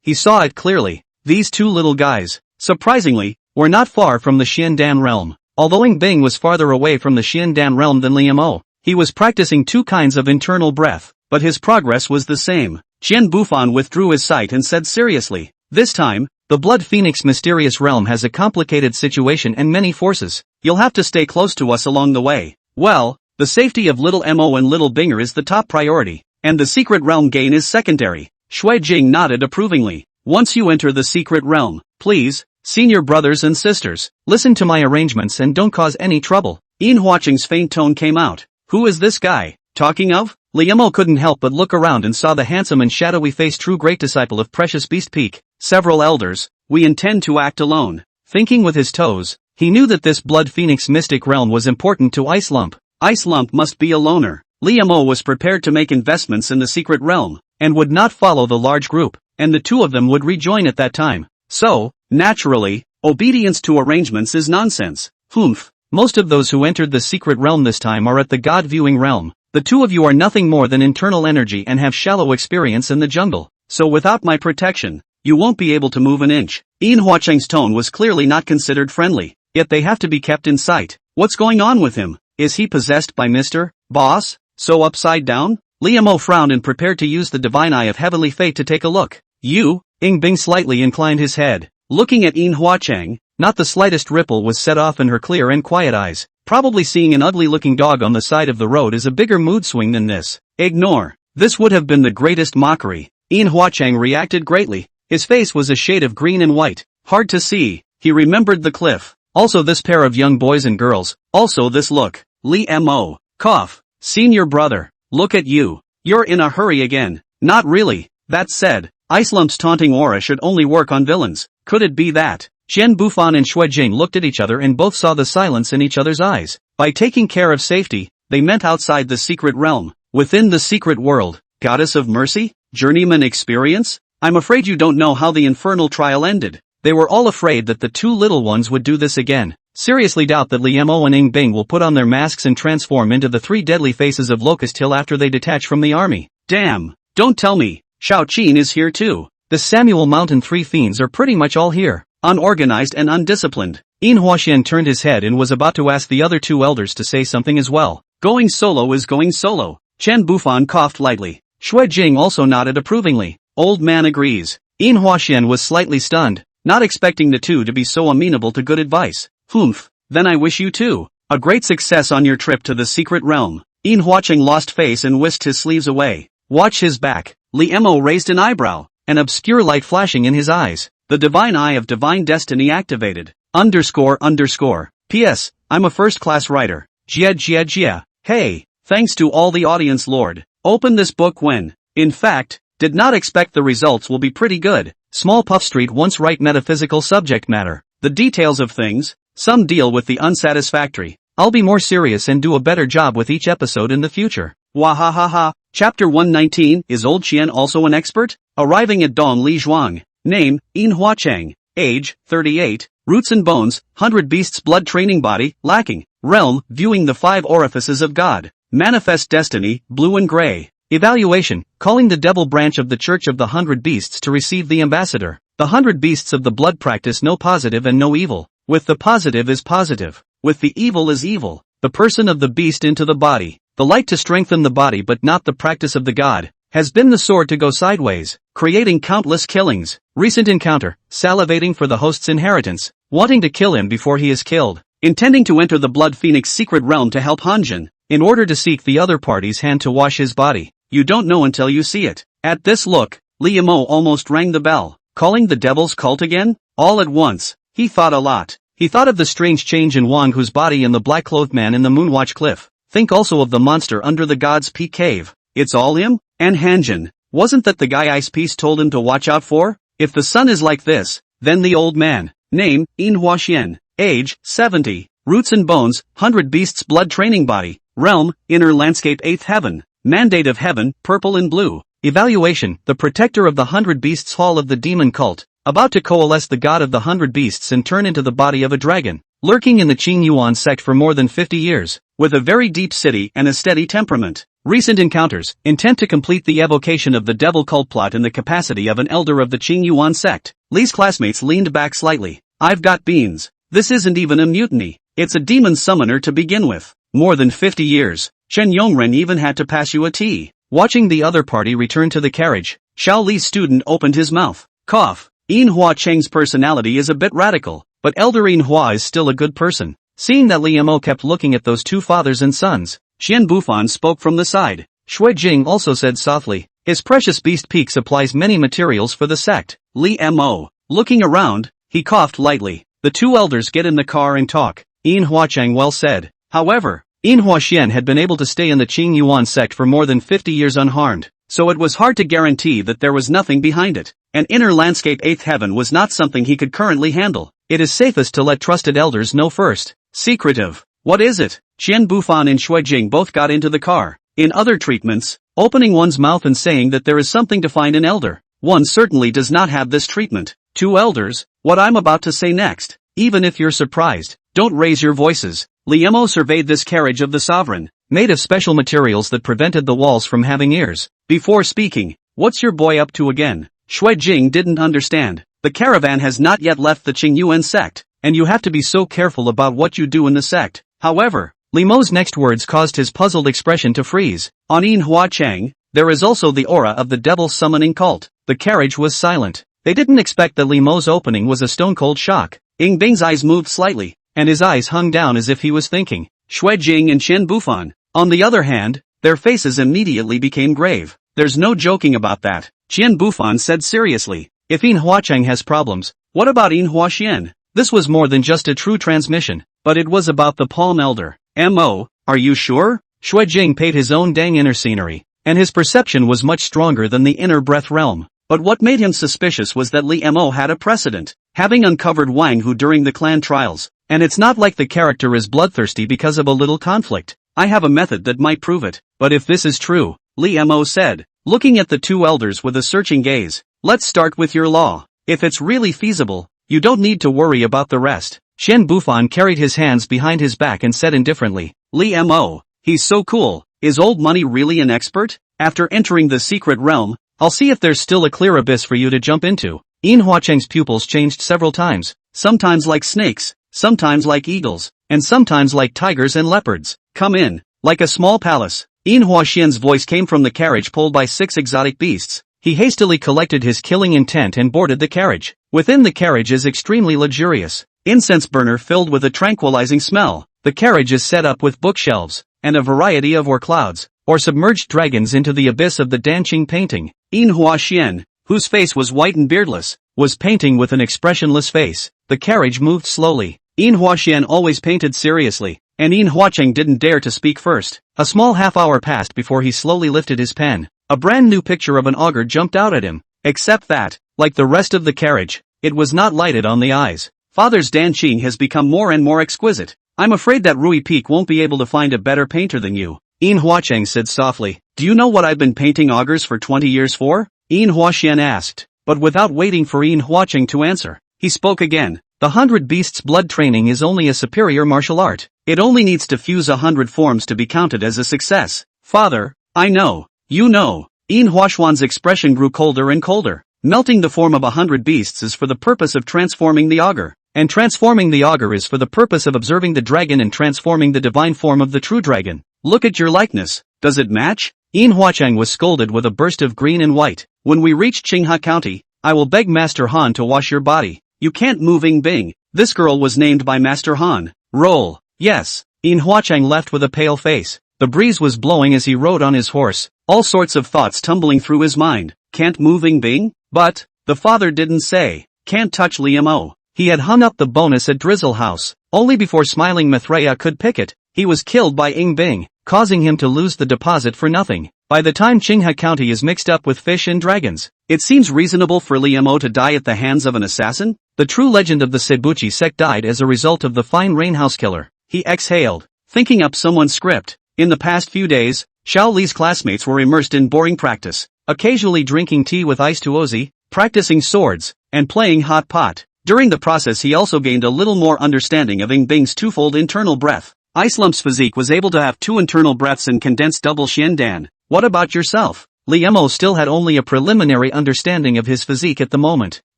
He saw it clearly. These 2 little guys, surprisingly, were not far from the Xiandan realm. Although Ing Bing was farther away from the Xiandan realm than Li Mo, he was practicing 2 kinds of internal breath, but his progress was the same. Qian Bufan withdrew his sight and said seriously, this time, the Blood Phoenix mysterious realm has a complicated situation and many forces. You'll have to stay close to us along the way. Well, the safety of little Mo and little Binger is the top priority, and the secret realm gain is secondary. Shui Jing nodded approvingly. Once you enter the secret realm, please, senior brothers and sisters, listen to my arrangements and don't cause any trouble. Yin Huacheng's faint tone came out. Who is this guy talking of? Li Mo couldn't help but look around and saw the handsome and shadowy-faced true great disciple of Precious Beast Peak. Several elders. We intend to act alone. Thinking with his toes, he knew that this Blood Phoenix mystic realm was important to Ice Lump. Ice Lump must be a loner. Liamo was prepared to make investments in the secret realm, and would not follow the large group, and the two of them would rejoin at that time. So, naturally, obedience to arrangements is nonsense. Humph. Most of those who entered the secret realm this time are at the God-viewing realm. The two of you are nothing more than internal energy and have shallow experience in the jungle. So without my protection, you won't be able to move an inch. In Huacheng's tone was clearly not considered friendly, yet they have to be kept in sight. What's going on with him? Is he possessed by Mr. Boss? So upside down? Liamo frowned and prepared to use the divine eye of heavenly fate to take a look. You? Ing Bing slightly inclined his head. Looking at In Huacheng, not the slightest ripple was set off in her clear and quiet eyes. Probably seeing an ugly-looking dog on the side of the road is a bigger mood swing than this. Ignore. This would have been the greatest mockery. In Huacheng reacted greatly. His face was a shade of green and white. Hard to see. He remembered the cliff. Also this pair of young boys and girls. Also this look. Li Mo. Cough. Senior brother. Look at you. You're in a hurry again. Not really. That said, Ice Lump's taunting aura should only work on villains. Could it be that? Chen Bufan and Shui Jing looked at each other and both saw the silence in each other's eyes. By taking care of safety, they meant outside the secret realm. Within the secret world. Goddess of mercy? Journeyman experience? I'm afraid you don't know how the infernal trial ended. They were all afraid that the two little ones would do this again. Seriously doubt that Liamo and Ing Bing will put on their masks and transform into the three deadly faces of Locust Hill after they detach from the army. Damn. Don't tell me. Shao Qin is here too. The Samuel Mountain Three Fiends are pretty much all here. Unorganized and undisciplined. In Huaxian turned his head and was about to ask the other two elders to say something as well. Going solo is going solo. Chen Bufan coughed lightly. Shui Jing also nodded approvingly. Old man agrees. In Huaxian was slightly stunned, not expecting the two to be so amenable to good advice. Humph. Then I wish you two a great success on your trip to the secret realm. In Huacheng lost face and whisked his sleeves away. Watch his back. Liamo raised an eyebrow, an obscure light flashing in his eyes. The divine eye of divine destiny activated. __. P.S. I'm a first-class writer. Jia. Hey, thanks to all the audience lord. Open this book when, in fact, did not expect the results will be pretty good. Small Puff Street once write metaphysical subject matter. The details of things, some deal with the unsatisfactory. I'll be more serious and do a better job with each episode in the future. Wahahaha. Chapter 119. Is Old Qian also an expert? Arriving at Dong Li Zhuang. Name, In Huacheng. Age, 38. Roots and bones, 100 beasts blood training body, lacking. Realm, viewing the 5 orifices of God. Manifest destiny, blue and gray. Evaluation, calling the devil branch of the Church of the 100 Beasts to receive the ambassador. The 100 Beasts of the blood practice no positive and no evil. With the positive is positive. With the evil is evil. The person of the beast into the body. The light to strengthen the body but not the practice of the god. Has been the sword to go sideways, creating countless killings. Recent encounter, salivating for the host's inheritance, wanting to kill him before he is killed. Intending to enter the Blood Phoenix secret realm to help Hanjin, in order to seek the other party's hand to wash his body. You don't know until you see it. At this look, Liamo almost rang the bell. Calling the devil's cult again? All at once, he thought a lot. He thought of the strange change in Wang Hu's body and the black-clothed man in the Moonwatch Cliff. Think also of the monster under the God's Peak Cave. It's all him? And Hanjin, wasn't that the guy Ice Piece told him to watch out for? If the sun is like this, then the old man. Name, In Huaxian. Age, 70. Roots and bones, 100 beasts blood training body. Realm, inner landscape 8th heaven. Mandate of heaven, purple and blue. Evaluation, the protector of the 100 beasts hall of the demon cult. About to coalesce the god of the 100 beasts and turn into the body of a dragon. Lurking in the Qing Yuan sect for more than 50 years. With a very deep city and a steady temperament. Recent encounters, intent to complete the evocation of the devil cult plot in the capacity of an elder of the Qing Yuan sect. Li's classmates leaned back slightly. I've got beans. This isn't even a mutiny. It's a demon summoner to begin with. More than 50 years. Chen Yongren even had to pass you a tea. Watching the other party return to the carriage, Xiao Li's student opened his mouth. Cough. In Hua Cheng's personality is a bit radical, but Elder In Hua is still a good person. Seeing that Liamo kept looking at those two fathers and sons, Xian Bufan spoke from the side. Shui Jing also said softly, his precious beast peak supplies many materials for the sect. Li Mo. Looking around, he coughed lightly. The two elders get in the car and talk. In Huacheng well said. However, In Huaxian had been able to stay in the Qing Yuan sect for more than 50 years unharmed, so it was hard to guarantee that there was nothing behind it. An inner landscape 8th heaven was not something he could currently handle. It is safest to let trusted elders know first. Secretive. What is it? Qian Bufan and Shui Jing both got into the car. In other treatments, opening one's mouth and saying that there is something to find an elder. One certainly does not have this treatment. Two elders, what I'm about to say next. Even if you're surprised, don't raise your voices. Liemo surveyed this carriage of the sovereign, made of special materials that prevented the walls from having ears. Before speaking, what's your boy up to again? Shui Jing didn't understand. The caravan has not yet left the Qingyuan sect, and you have to be so careful about what you do in the sect. However, Limo's next words caused his puzzled expression to freeze. On Yin Hua Chang, there is also the aura of the devil summoning cult. The carriage was silent. They didn't expect that Limo's opening was a stone-cold shock. Ying Bing's eyes moved slightly, and his eyes hung down as if he was thinking. Shui Jing and Qian Bufan, on the other hand, their faces immediately became grave. There's no joking about that, Qian Bufan said seriously. If Yin Hua Chang has problems, what about Yin Hua Xian? This was more than just a true transmission, but it was about the Palm Elder. M.O., are you sure? Shui Jing paid his own dang inner scenery, and his perception was much stronger than the inner breath realm. But what made him suspicious was that Li Mo had a precedent, having uncovered Wang Hu during the clan trials, and it's not like the character is bloodthirsty because of a little conflict. I have a method that might prove it, but if this is true, Li Mo said, looking at the two elders with a searching gaze, let's start with your law. If it's really feasible, you don't need to worry about the rest. Qian Bufan carried his hands behind his back and said indifferently, Li Mo, he's so cool. Is old money really an expert? After entering the secret realm, I'll see if there's still a clear abyss for you to jump into. Yin Huacheng's pupils changed several times, sometimes like snakes, sometimes like eagles, and sometimes like tigers and leopards. Come in, like a small palace. Yin Huaxian's voice came from the carriage pulled by 6 exotic beasts. He hastily collected his killing intent and boarded the carriage. Within the carriage is extremely luxurious. Incense burner filled with a tranquilizing smell. The carriage is set up with bookshelves, and a variety of or clouds, or submerged dragons into the abyss of the Danqing painting. Yin Huaxian, whose face was white and beardless, was painting with an expressionless face. The carriage moved slowly. Yin Huaxian always painted seriously, and Yin Huacheng didn't dare to speak first. A small half-hour passed before he slowly lifted his pen. A brand new picture of an augur jumped out at him, except that, like the rest of the carriage, it was not lighted on the eyes. Father's Danqing has become more and more exquisite. I'm afraid that Rui Peak won't be able to find a better painter than you. Yin Huacheng said softly. Do you know what I've been painting augurs for 20 years for? Yin Huaxian asked, but without waiting for Yin Huacheng to answer, he spoke again. The 100 Beasts blood training is only a superior martial art. It only needs to fuse 100 forms to be counted as a success. Father, I know. You know. Yin Huaxuan's expression grew colder and colder. Melting the form of 100 beasts is for the purpose of transforming the augur, and transforming the augur is for the purpose of observing the dragon and transforming the divine form of the true dragon. Look at your likeness. Does it match? Yin Huacheng was scolded with a burst of green and white. When we reach Qinghe County, I will beg Master Han to wash your body. You can't move Ying Bing. This girl was named by Master Han. Roll. Yes. Yin Huacheng left with a pale face. The breeze was blowing as he rode on his horse, all sorts of thoughts tumbling through his mind. Can't move Ying Bing? But, the father didn't say. Can't touch Liemo. He had hung up the bonus at Drizzle House. Only before smiling Mithraea could pick it, he was killed by Ying Bing, causing him to lose the deposit for nothing. By the time Qinghe County is mixed up with fish and dragons, it seems reasonable for Liemo to die at the hands of an assassin? The true legend of the Sebuchi sect died as a result of the fine rainhouse killer. He exhaled, thinking up someone's script. In the past few days, Xiao Li's classmates were immersed in boring practice, occasionally drinking tea with iced tuozi, practicing swords, and playing hot pot. During the process he also gained a little more understanding of Ying Bing's twofold internal breath. Ice Lump's physique was able to have 2 internal breaths and condense double Xiandan. What about yourself? Liemo still had only a preliminary understanding of his physique at the moment.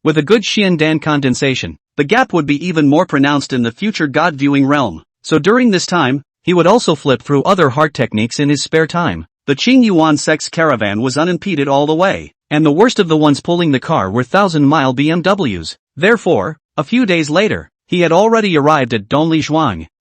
With a good Xiandan condensation, the gap would be even more pronounced in the future God-viewing realm. So during this time, he would also flip through other heart techniques in his spare time. The Qingyuan sect's caravan was unimpeded all the way, and the worst of the ones pulling the car were 1,000-mile BMWs. Therefore, a few days later, he had already arrived at Dongli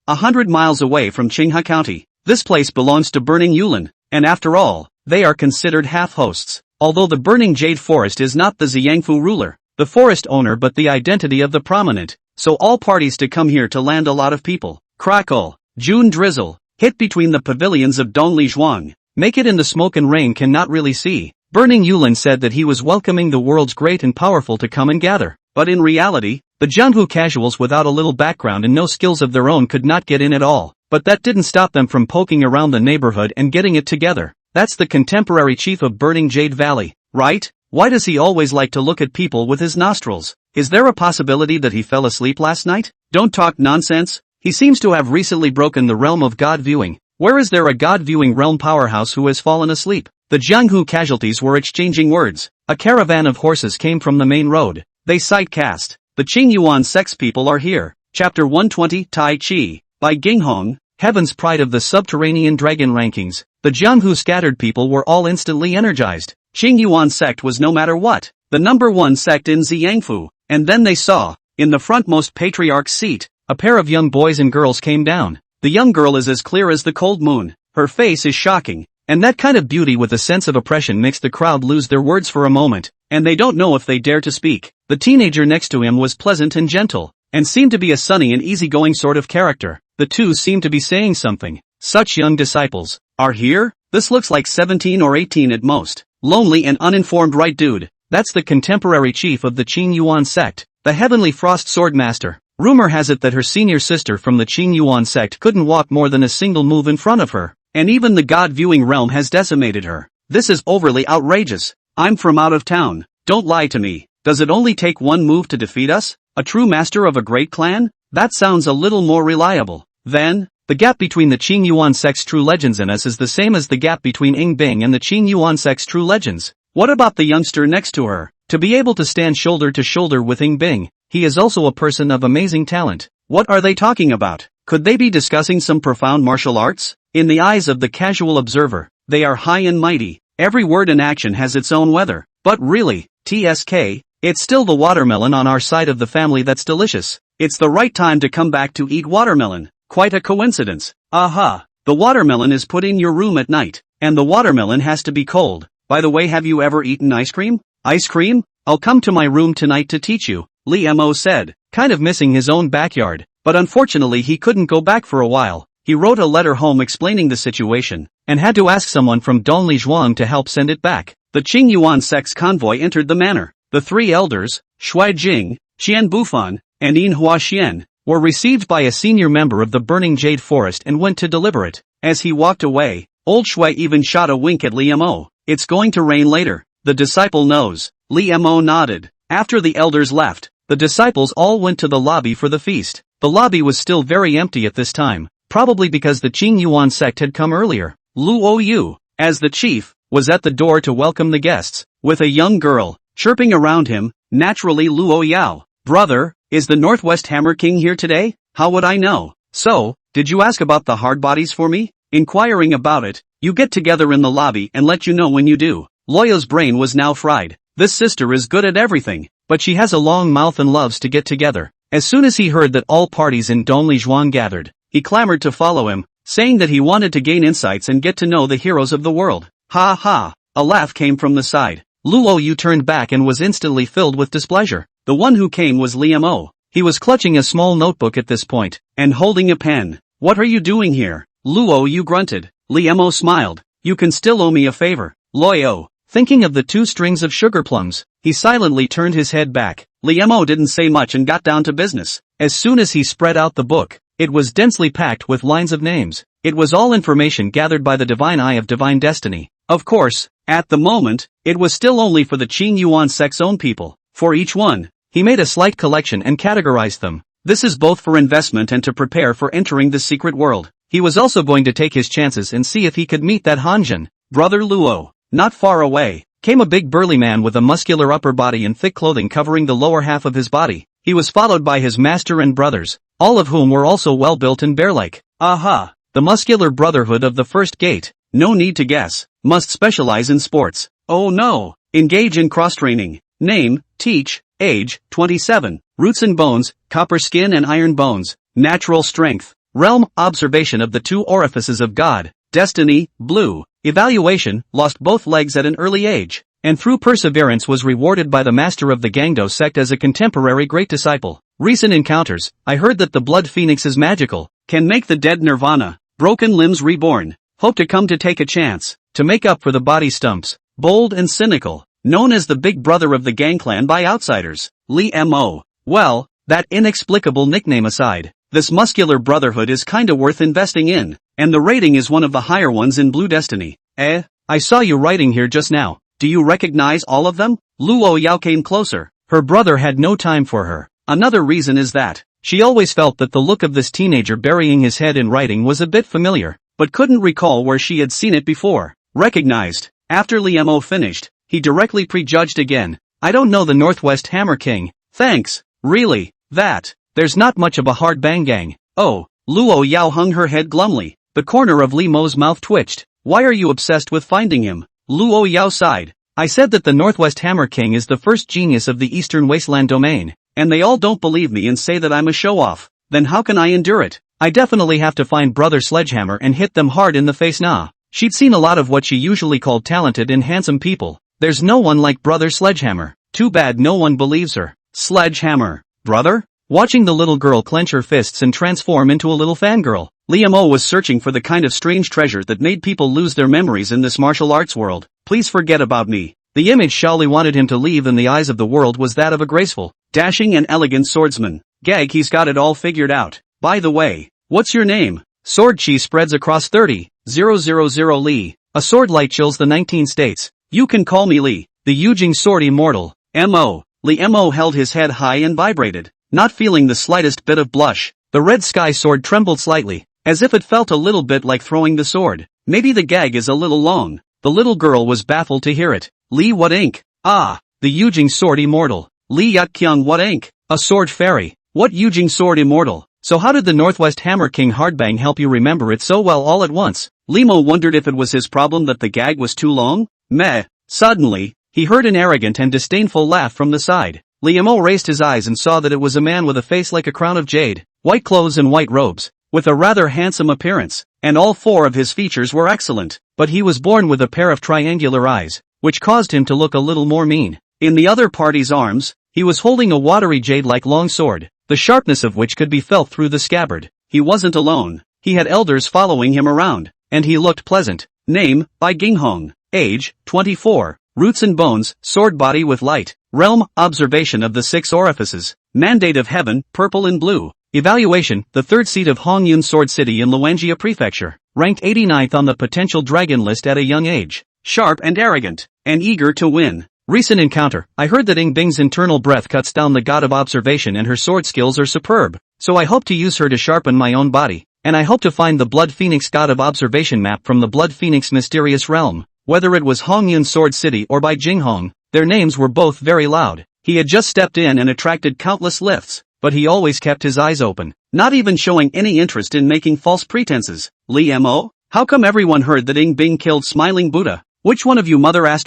100 miles away from Qinghe County. This place belongs to Burning Yulin, and after all, they are considered half-hosts. Although the Burning Jade Forest is not the Ziyangfu ruler, the forest owner but the identity of the prominent, so all parties to come here to land a lot of people. Crackle, June drizzle, hit between the pavilions of Dongli Zhuang. Make it in the smoke and rain cannot really see. Burning Yulin said that he was welcoming the world's great and powerful to come and gather. But in reality, The Jianghu casuals without a little background and no skills of their own could not get in at all, but that didn't stop them from poking around the neighborhood and getting it together. That's the contemporary chief of Burning Jade Valley, right? Why does he always like to look at people with his nostrils? Is there a possibility that he fell asleep last night? Don't talk nonsense. He seems to have recently broken the realm of God viewing. Where is there a God viewing realm powerhouse who has fallen asleep? The Jianghu casualties were exchanging words. A caravan of horses came from the main road. They sight-cast. The Qingyuan sex people are here. Chapter 120 Tai Chi. By Ginghong, Heaven's Pride of the Subterranean Dragon Rankings. The Jianghu scattered people were all instantly energized. Qingyuan sect was no matter what, the number one sect in Ziyangfu. And then they saw, in the frontmost patriarch's seat, a pair of young boys and girls came down. The young girl is as clear as the cold moon. Her face is shocking. And that kind of beauty with a sense of oppression makes the crowd lose their words for a moment, and they don't know if they dare to speak. The teenager next to him was pleasant and gentle, and seemed to be a sunny and easygoing sort of character. The two seemed to be saying something. Such young disciples are here? This looks like 17 or 18 at most. Lonely and uninformed, right, dude? That's the contemporary chief of the Qingyuan sect, the Heavenly Frost Swordmaster. Rumor has it that her senior sister from the Qingyuan sect couldn't walk more than a single move in front of her. And even the God-viewing realm has decimated her. This is overly outrageous. I'm from out of town. Don't lie to me. Does it only take one move to defeat us? A true master of a great clan? That sounds a little more reliable. Then, the gap between the Qingyuan sect's true legends and us is the same as the gap between Ing Bing and the Qingyuan sect's true legends. What about the youngster next to her? To be able to stand shoulder to shoulder with Ing Bing, he is also a person of amazing talent. What are they talking about? Could they be discussing some profound martial arts? In the eyes of the casual observer, they are high and mighty. Every word and action has its own weather. But really, TSK, it's still the watermelon on our side of the family that's delicious. It's the right time to come back to eat watermelon. Quite a coincidence. Aha, the watermelon is put in your room at night, and the watermelon has to be cold. By the way, have you ever eaten ice cream? Ice cream? I'll come to my room tonight to teach you, Li Mo said, kind of missing his own backyard, but unfortunately he couldn't go back for a while. He wrote a letter home explaining the situation, and had to ask someone from Dongli Zhuang to help send it back. The Qingyuan sect's convoy entered the manor. The three elders, Shuai Jing, Qian Bufan, and Yin Hua Xian, were received by a senior member of the Burning Jade Forest and went to deliver it. As he walked away, old Shuai even shot a wink at Li Mo. It's going to rain later. The disciple knows. Li Mo nodded. After the elders left, the disciples all went to the lobby for the feast. The lobby was still very empty at this time, probably because the Qingyuan sect had come earlier. Luo Yu, as the chief, was at the door to welcome the guests, with a young girl, chirping around him. Naturally, Luo Yao. Brother, is the Northwest Hammer King here today? How would I know? So, did you ask about the hard bodies for me? Inquiring about it, you get together in the lobby and let you know when you do. Loya's brain was now fried. This sister is good at everything, but she has a long mouth and loves to get together. As soon as he heard that all parties in Dongli Zhuang gathered, he clamored to follow him, saying that he wanted to gain insights and get to know the heroes of the world. Ha ha! A laugh came from the side. Luo Yu turned back and was instantly filled with displeasure. The one who came was Li Mo. He was clutching a small notebook at this point, and holding a pen. What are you doing here? Luo Yu grunted. Li Mo smiled. You can still owe me a favor. Loyo. Thinking of the 2 strings of sugar plums, he silently turned his head back. Li Mo didn't say much and got down to business. As soon as he spread out the book, it was densely packed with lines of names. It was all information gathered by the divine eye of divine destiny. Of course, at the moment, it was still only for the Qingyuan sect's own people. For each one, he made a slight collection and categorized them. This is both for investment and to prepare for entering the secret world. He was also going to take his chances and see if he could meet that Hanjin, Brother Luo. Not far away, came a big burly man with a muscular upper body and thick clothing covering the lower half of his body. He was followed by his master and brothers, all of whom were also well-built and bear-like. Aha! The muscular brotherhood of the first gate. No need to guess. Must specialize in sports. Oh no! Engage in cross-training. Name, teach, age, 27. Roots and bones, copper skin and iron bones. Natural strength. Realm, observation of the 2 orifices of God. Destiny, blue. Evaluation, lost both legs at an early age, and through perseverance was rewarded by the master of the Gangdo sect as a contemporary great disciple. Recent encounters, I heard that the blood phoenix is magical, can make the dead nirvana, broken limbs reborn. Hope to come to take a chance, to make up for the body stumps. Bold and cynical, known as the big brother of the gang clan by outsiders. Li Mo. Well, That inexplicable nickname aside, this muscular brotherhood is kinda worth investing in, and the rating is one of the higher ones in Blue Destiny. I saw you writing here just now. Do you recognize all of them? Luo Yao came closer. Her brother had no time for her. Another reason is that she always felt that the look of this teenager burying his head in writing was a bit familiar, but couldn't recall where she had seen it before. Recognized. After Liemo finished, he directly prejudged again. I don't know the Northwest Hammer King. Thanks. Really? That. There's not much of a hard bang gang. Oh. Luo Yao hung her head glumly. The corner of Liemo's mouth twitched. Why are you obsessed with finding him? Luo Yao sighed. I said that the Northwest Hammer King is the first genius of the Eastern Wasteland domain, and they all don't believe me and say that I'm a show-off. Then how can I endure it? I definitely have to find Brother Sledgehammer and hit them hard in the face. Nah. She'd seen a lot of what she usually called talented and handsome people. There's no one like Brother Sledgehammer. Too bad no one believes her. Sledgehammer. Brother? Watching the little girl clench her fists and transform into a little fangirl, Liemo was searching for the kind of strange treasure that made people lose their memories in this martial arts world. Please forget about me. The image Shaoli wanted him to leave in the eyes of the world was that of a graceful, dashing and elegant swordsman. Gag, he's got it all figured out. By the way, what's your name? Sword chi spreads across 30,000 Li. A sword light chills the 19 states. You can call me Li, the Yujing sword immortal. M.O. Li Mo held his head high and vibrated, not feeling the slightest bit of blush. The red sky sword trembled slightly, as if it felt a little bit like throwing the sword. Maybe the gag is a little long. The little girl was baffled to hear it. Li, what ink? Ah, the Yujing sword immortal. Li Yatkyung, what ink? A sword fairy. What Yujing sword immortal? So how did the Northwest Hammer King Hardbang help you remember it so well all at once? Liemo wondered if it was his problem that the gag was too long. Meh. Suddenly, he heard an arrogant and disdainful laugh from the side. Liemo raised his eyes and saw that it was a man with a face like a crown of jade, white clothes and white robes, with a rather handsome appearance, and all four of his features were excellent, but he was born with a pair of triangular eyes, which caused him to look a little more mean. In the other party's arms, he was holding a watery jade-like long sword, the sharpness of which could be felt through the scabbard. He wasn't alone. He had elders following him around, and he looked pleasant. Name, Bai Ginghong. Age, 24. Roots and bones, sword body with light. Realm, observation of the 6 orifices. Mandate of heaven, purple and blue. Evaluation, the 3rd seat of Hongyun Sword City in Luanjia Prefecture. Ranked 89th on the potential dragon list at a young age. Sharp and arrogant, and eager to win. Recent encounter, I heard that Ing Bing's internal breath cuts down the god of observation and her sword skills are superb, so I hope to use her to sharpen my own body, and I hope to find the Blood Phoenix god of observation map from the Blood Phoenix mysterious realm. Whether it was Hongyun Sword City or by Jinghong, their names were both very loud. He had just stepped in and attracted countless lifts, but he always kept his eyes open, not even showing any interest in making false pretenses. Li Mo? How come everyone heard that Ing Bing killed Smiling Buddha? Which one of you mother ***** has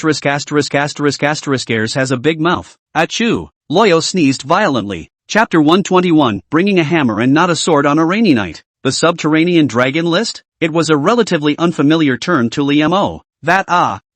a big mouth? Achoo! Loyo sneezed violently. Chapter 121, Bringing a Hammer and Not a Sword on a Rainy Night. The Subterranean Dragon List? It was a relatively unfamiliar term to Li Mo.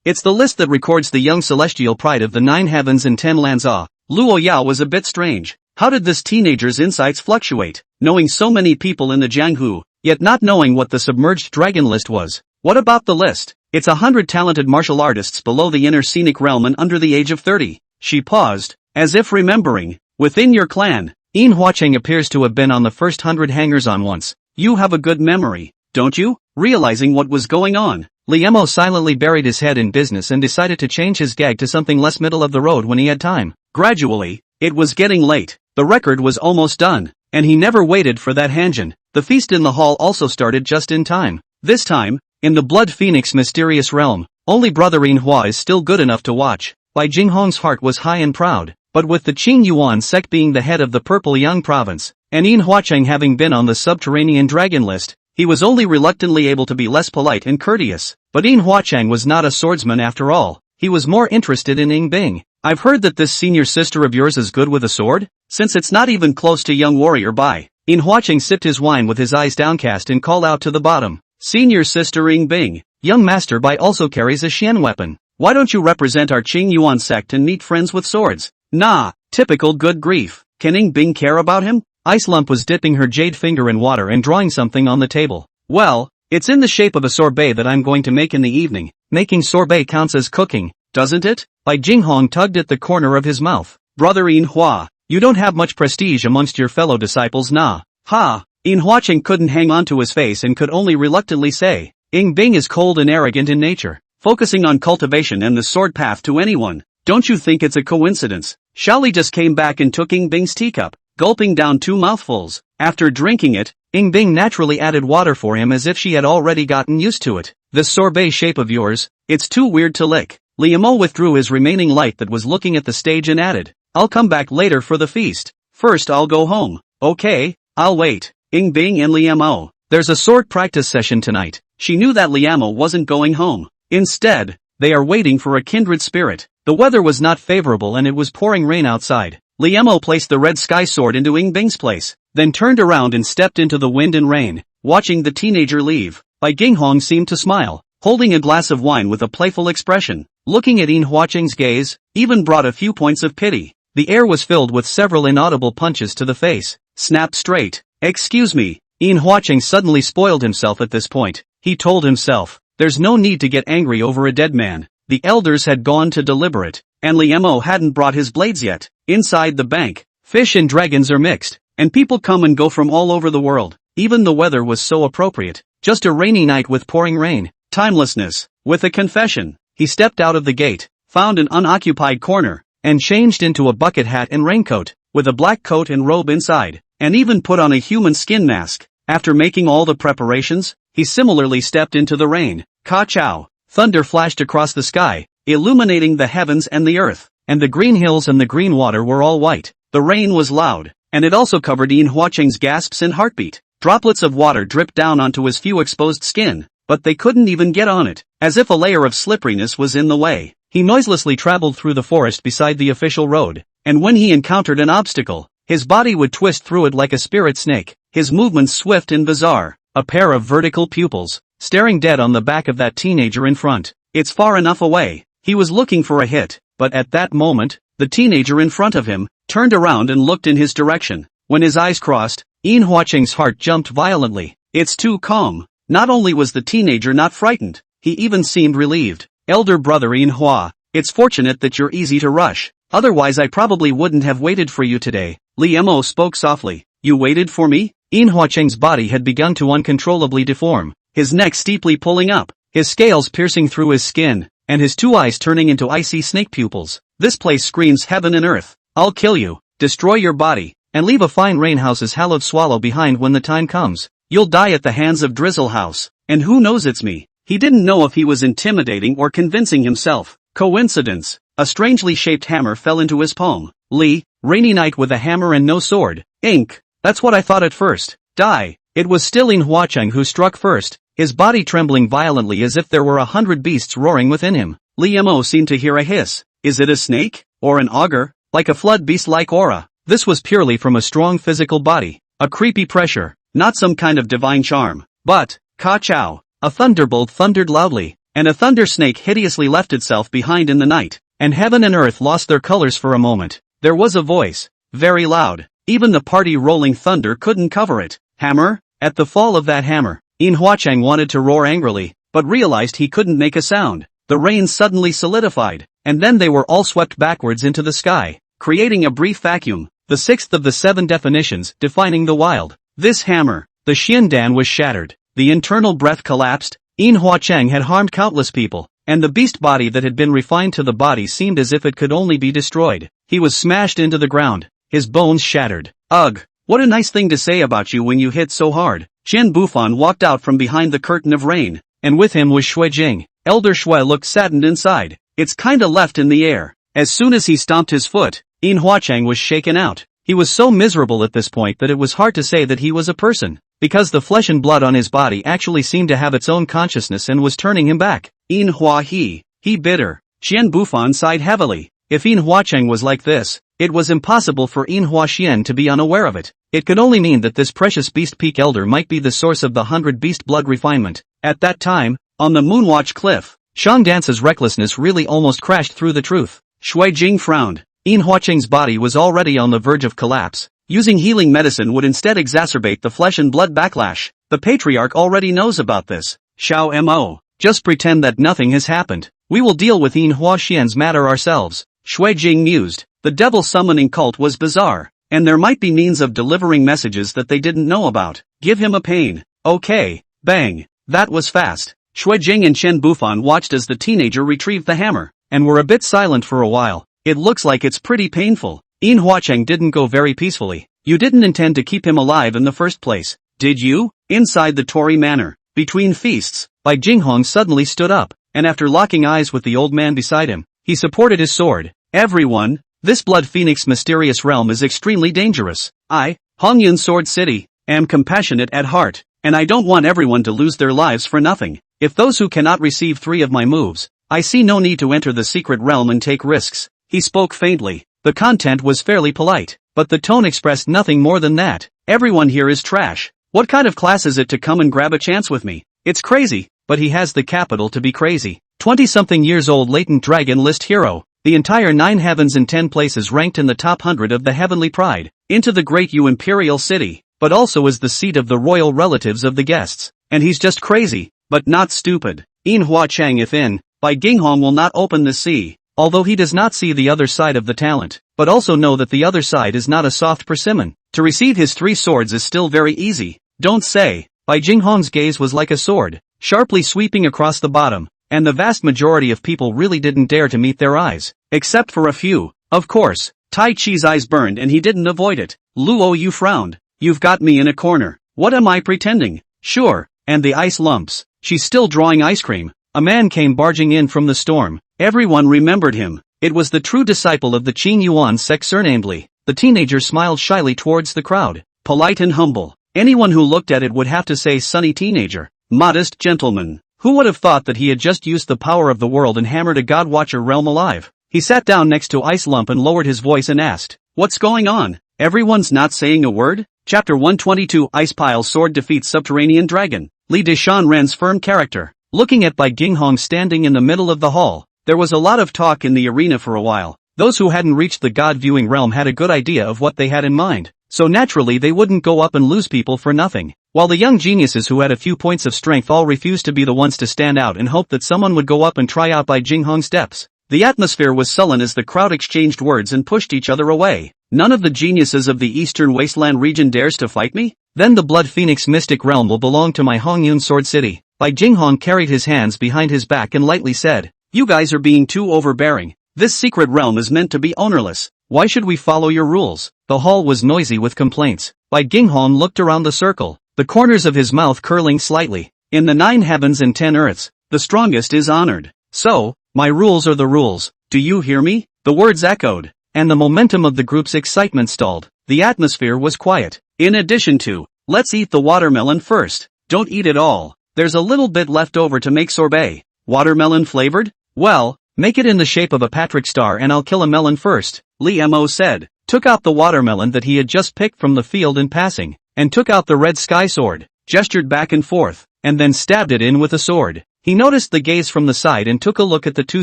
It's the list that records the young celestial pride of the 9 heavens and 10 lands. Luo Yao was a bit strange. How did this teenager's insights fluctuate, knowing so many people in the Jianghu, yet not knowing what the submerged dragon list was? What about the list? It's 100 talented martial artists below the inner scenic realm and under the age of 30. She paused, as if remembering. Within your clan, Yin Huacheng appears to have been on the first 100 hangers-on once. You have a good memory, don't you? Realizing what was going on, Liemo silently buried his head in business and decided to change his gag to something less middle of the road when he had time. Gradually, it was getting late. The record was almost done, and he never waited for that hanjin. The feast in the hall also started just in time. This time, in the Blood Phoenix mysterious realm, only Brother Yin Hua is still good enough to watch. Bai Jinghong's heart was high and proud, but with the Qing Yuan sect being the head of the Purple Yang province, and Yin Huacheng having been on the subterranean dragon list, he was only reluctantly able to be less polite and courteous. But Yin Huacheng was not a swordsman after all. He was more interested in Ing Bing. I've heard that this senior sister of yours is good with a sword? Since it's not even close to young warrior Bai. Yin Huacheng sipped his wine with his eyes downcast and called out to the bottom. Senior sister Ing Bing, young master Bai also carries a Xian weapon. Why don't you represent our Qing Yuan sect and meet friends with swords? Nah, typical good grief. Can Ing Bing care about him? Ice Lump was dipping her jade finger in water and drawing something on the table. Well, it's in the shape of a sorbet that I'm going to make in the evening. Making sorbet counts as cooking, doesn't it? Bai Jinghong tugged at the corner of his mouth. Brother Yin Hua, You don't have much prestige amongst your fellow disciples, nah. Ha! In Huacheng couldn't hang on to his face and could only reluctantly say, Ying Bing is cold and arrogant in nature, focusing on cultivation and the sword path to anyone. Don't you think it's a coincidence? Xiaoli just came back and took Ying Bing's teacup, gulping down 2 mouthfuls. After drinking it, Ying Bing naturally added water for him as if she had already gotten used to it. This sorbet shape of yours, it's too weird to lick. Liamo withdrew his remaining light that was looking at the stage and added, I'll come back later for the feast. First I'll go home. Okay, I'll wait. Ying Bing and Liamo. There's a sword practice session tonight. She knew that Liamo wasn't going home. Instead, they are waiting for a kindred spirit. The weather was not favorable and it was pouring rain outside. Liamo placed the red sky sword into Ying Bing's place, then turned around and stepped into the wind and rain, watching the teenager leave. Bai Ginghong seemed to smile, holding a glass of wine with a playful expression. Looking at In Huacheng's gaze, even brought a few points of pity. The air was filled with several inaudible punches to the face. Snapped straight. Excuse me. In Huacheng suddenly spoiled himself at this point. He told himself, there's no need to get angry over a dead man. The elders had gone to deliberate, and Liamo hadn't brought his blades yet. Inside the bank, fish and dragons are mixed, and people come and go from all over the world. Even the weather was so appropriate. Just a rainy night with pouring rain. Timelessness. With a confession, he stepped out of the gate, found an unoccupied corner, and changed into a bucket hat and raincoat, with a black coat and robe inside, and even put on a human skin mask. After making all the preparations, he similarly stepped into the rain. Ka-chow! Thunder flashed across the sky, illuminating the heavens and the earth, and the green hills and the green water were all white. The rain was loud, and it also covered In Huacheng's gasps and heartbeat. Droplets of water dripped down onto his few exposed skin, but they couldn't even get on it, as if a layer of slipperiness was in the way. He noiselessly traveled through the forest beside the official road, and when he encountered an obstacle, his body would twist through it like a spirit snake, his movements swift and bizarre, a pair of vertical pupils, staring dead on the back of that teenager in front. It's far enough away. He was looking for a hit, but at that moment, the teenager in front of him turned around and looked in his direction. When his eyes crossed, In Huacheng's heart jumped violently. It's too calm. Not only was the teenager not frightened, he even seemed relieved. Elder brother In Hua, it's fortunate that you're easy to rush. Otherwise I probably wouldn't have waited for you today. Liamo spoke softly. You waited for me? In Huacheng's body had begun to uncontrollably deform, his neck steeply pulling up, his scales piercing through his skin, and his 2 eyes turning into icy snake pupils. This place screams heaven and earth. I'll kill you, destroy your body, and leave a fine rainhouse's hallowed swallow behind when the time comes. You'll die at the hands of Drizzle House, and who knows it's me. He didn't know if he was intimidating or convincing himself. Coincidence. A strangely shaped hammer fell into his palm. Li, rainy night with a hammer and no sword. Ink. That's what I thought at first. Die. It was still In Huacheng who struck first, his body trembling violently as if there were 100 beasts roaring within him. Liamo seemed to hear a hiss. Is it a snake? Or an augur? Like a flood beast-like aura. This was purely from a strong physical body. A creepy pressure. Not some kind of divine charm. But, ka-chow. A thunderbolt thundered loudly, and a thunder snake hideously left itself behind in the night, and heaven and earth lost their colors for a moment. There was a voice. Very loud. Even the party rolling thunder couldn't cover it. Hammer? At the fall of that hammer, In Huacheng wanted to roar angrily, but realized he couldn't make a sound. The rain suddenly solidified, and then they were all swept backwards into the sky, creating a brief vacuum, the 6th of the 7 definitions defining the wild. This hammer, the Xiandan was shattered, the internal breath collapsed. In Huacheng had harmed countless people, and the beast body that had been refined to the body seemed as if it could only be destroyed. He was smashed into the ground, his bones shattered. Ugh, what a nice thing to say about you when you hit so hard. Qian Bufan walked out from behind the curtain of rain, and with him was Shui Jing. Elder Shui looked saddened inside. It's kinda left in the air. As soon as he stomped his foot, In Huacheng was shaken out. He was so miserable at this point that it was hard to say that he was a person, because the flesh and blood on his body actually seemed to have its own consciousness and was turning him back. In Hua he bitter. Qian Bufan sighed heavily. If In Huacheng was like this, it was impossible for In Huaxian to be unaware of it. It could only mean that this precious beast peak elder might be the source of the 100 beast blood refinement. At that time, on the Moonwatch cliff, Shang Dance's recklessness really almost crashed through the truth. Shui Jing frowned. In Huacheng's body was already on the verge of collapse. Using healing medicine would instead exacerbate the flesh and blood backlash. The patriarch already knows about this. Xiao Mo. Just pretend that nothing has happened. We will deal with In Huaxian's matter ourselves. Shui Jing mused. The devil summoning cult was bizarre, and there might be means of delivering messages that they didn't know about. Give him a pain. Okay. Bang. That was fast. Shui Jing and Chen Bufan watched as the teenager retrieved the hammer, and were a bit silent for a while. It looks like it's pretty painful. Yin Huacheng didn't go very peacefully. You didn't intend to keep him alive in the first place, did you? Inside the Torii Manor, between feasts, Bai Jinghong suddenly stood up, and after locking eyes with the old man beside him, he supported his sword. Everyone, this Blood Phoenix mysterious realm is extremely dangerous. I, Hongyun Sword City, am compassionate at heart, and I don't want everyone to lose their lives for nothing. If those who cannot receive 3 of my moves, I see no need to enter the secret realm and take risks. He spoke faintly. The content was fairly polite, but the tone expressed nothing more than that. Everyone here is trash. What kind of class is it to come and grab a chance with me? It's crazy, but he has the capital to be crazy. 20-something years old latent dragon list hero. The entire 9 heavens and 10 places ranked in the top 100 of the heavenly pride. Into the great Yu imperial city, but also is the seat of the royal relatives of the guests. And he's just crazy, but not stupid. Yin Huacheng if in, Bai Jinghong will not open the sea. Although he does not see the other side of the talent, but also know that the other side is not a soft persimmon. To receive his 3 swords is still very easy. Don't say. Bai Jinghong's gaze was like a sword, sharply sweeping across the bottom, and the vast majority of people really didn't dare to meet their eyes, except for a few. Of course, Tai Chi's eyes burned and he didn't avoid it. Luo Yu frowned. You've got me in a corner. What am I pretending? Sure. And the ice lumps. She's still drawing ice cream. A man came barging in from the storm. Everyone remembered him. It was the true disciple of the Qing Yuan sect surnamed Li. The teenager smiled shyly towards the crowd. Polite and humble. Anyone who looked at it would have to say sunny teenager. Modest gentleman. Who would have thought that he had just used the power of the world and hammered a God-Watcher realm alive? He sat down next to Ice Lump and lowered his voice and asked, "What's going on? Everyone's not saying a word?" Chapter 122 Ice Pile Sword defeats Subterranean Dragon. Li Dishan Ren's firm character. Looking at Bai Jinghong standing in the middle of the hall, there was a lot of talk in the arena for a while. Those who hadn't reached the God-viewing realm had a good idea of what they had in mind, so naturally they wouldn't go up and lose people for nothing. While the young geniuses who had a few points of strength all refused to be the ones to stand out and hope that someone would go up and try out Bai Jinghong's depths. The atmosphere was sullen as the crowd exchanged words and pushed each other away. None of the geniuses of the Eastern Wasteland region dares to fight me? Then the Blood Phoenix mystic realm will belong to my Hongyun Sword City. Bai Jinghong carried his hands behind his back and lightly said, "You guys are being too overbearing. This secret realm is meant to be ownerless. Why should we follow your rules?" The hall was noisy with complaints. Bai Jinghong looked around the circle, the corners of his mouth curling slightly. In the 9 heavens and 10 earths, the strongest is honored. So, my rules are the rules. Do you hear me? The words echoed, and the momentum of the group's excitement stalled. The atmosphere was quiet. In addition to, let's eat the watermelon first. Don't eat it all. There's a little bit left over to make sorbet. Watermelon flavored? Well, make it in the shape of a Patrick star and I'll kill a melon first, Li Mo said, took out the watermelon that he had just picked from the field in passing, and took out the red sky sword, gestured back and forth, and then stabbed it in with a sword. He noticed the gaze from the side and took a look at the 2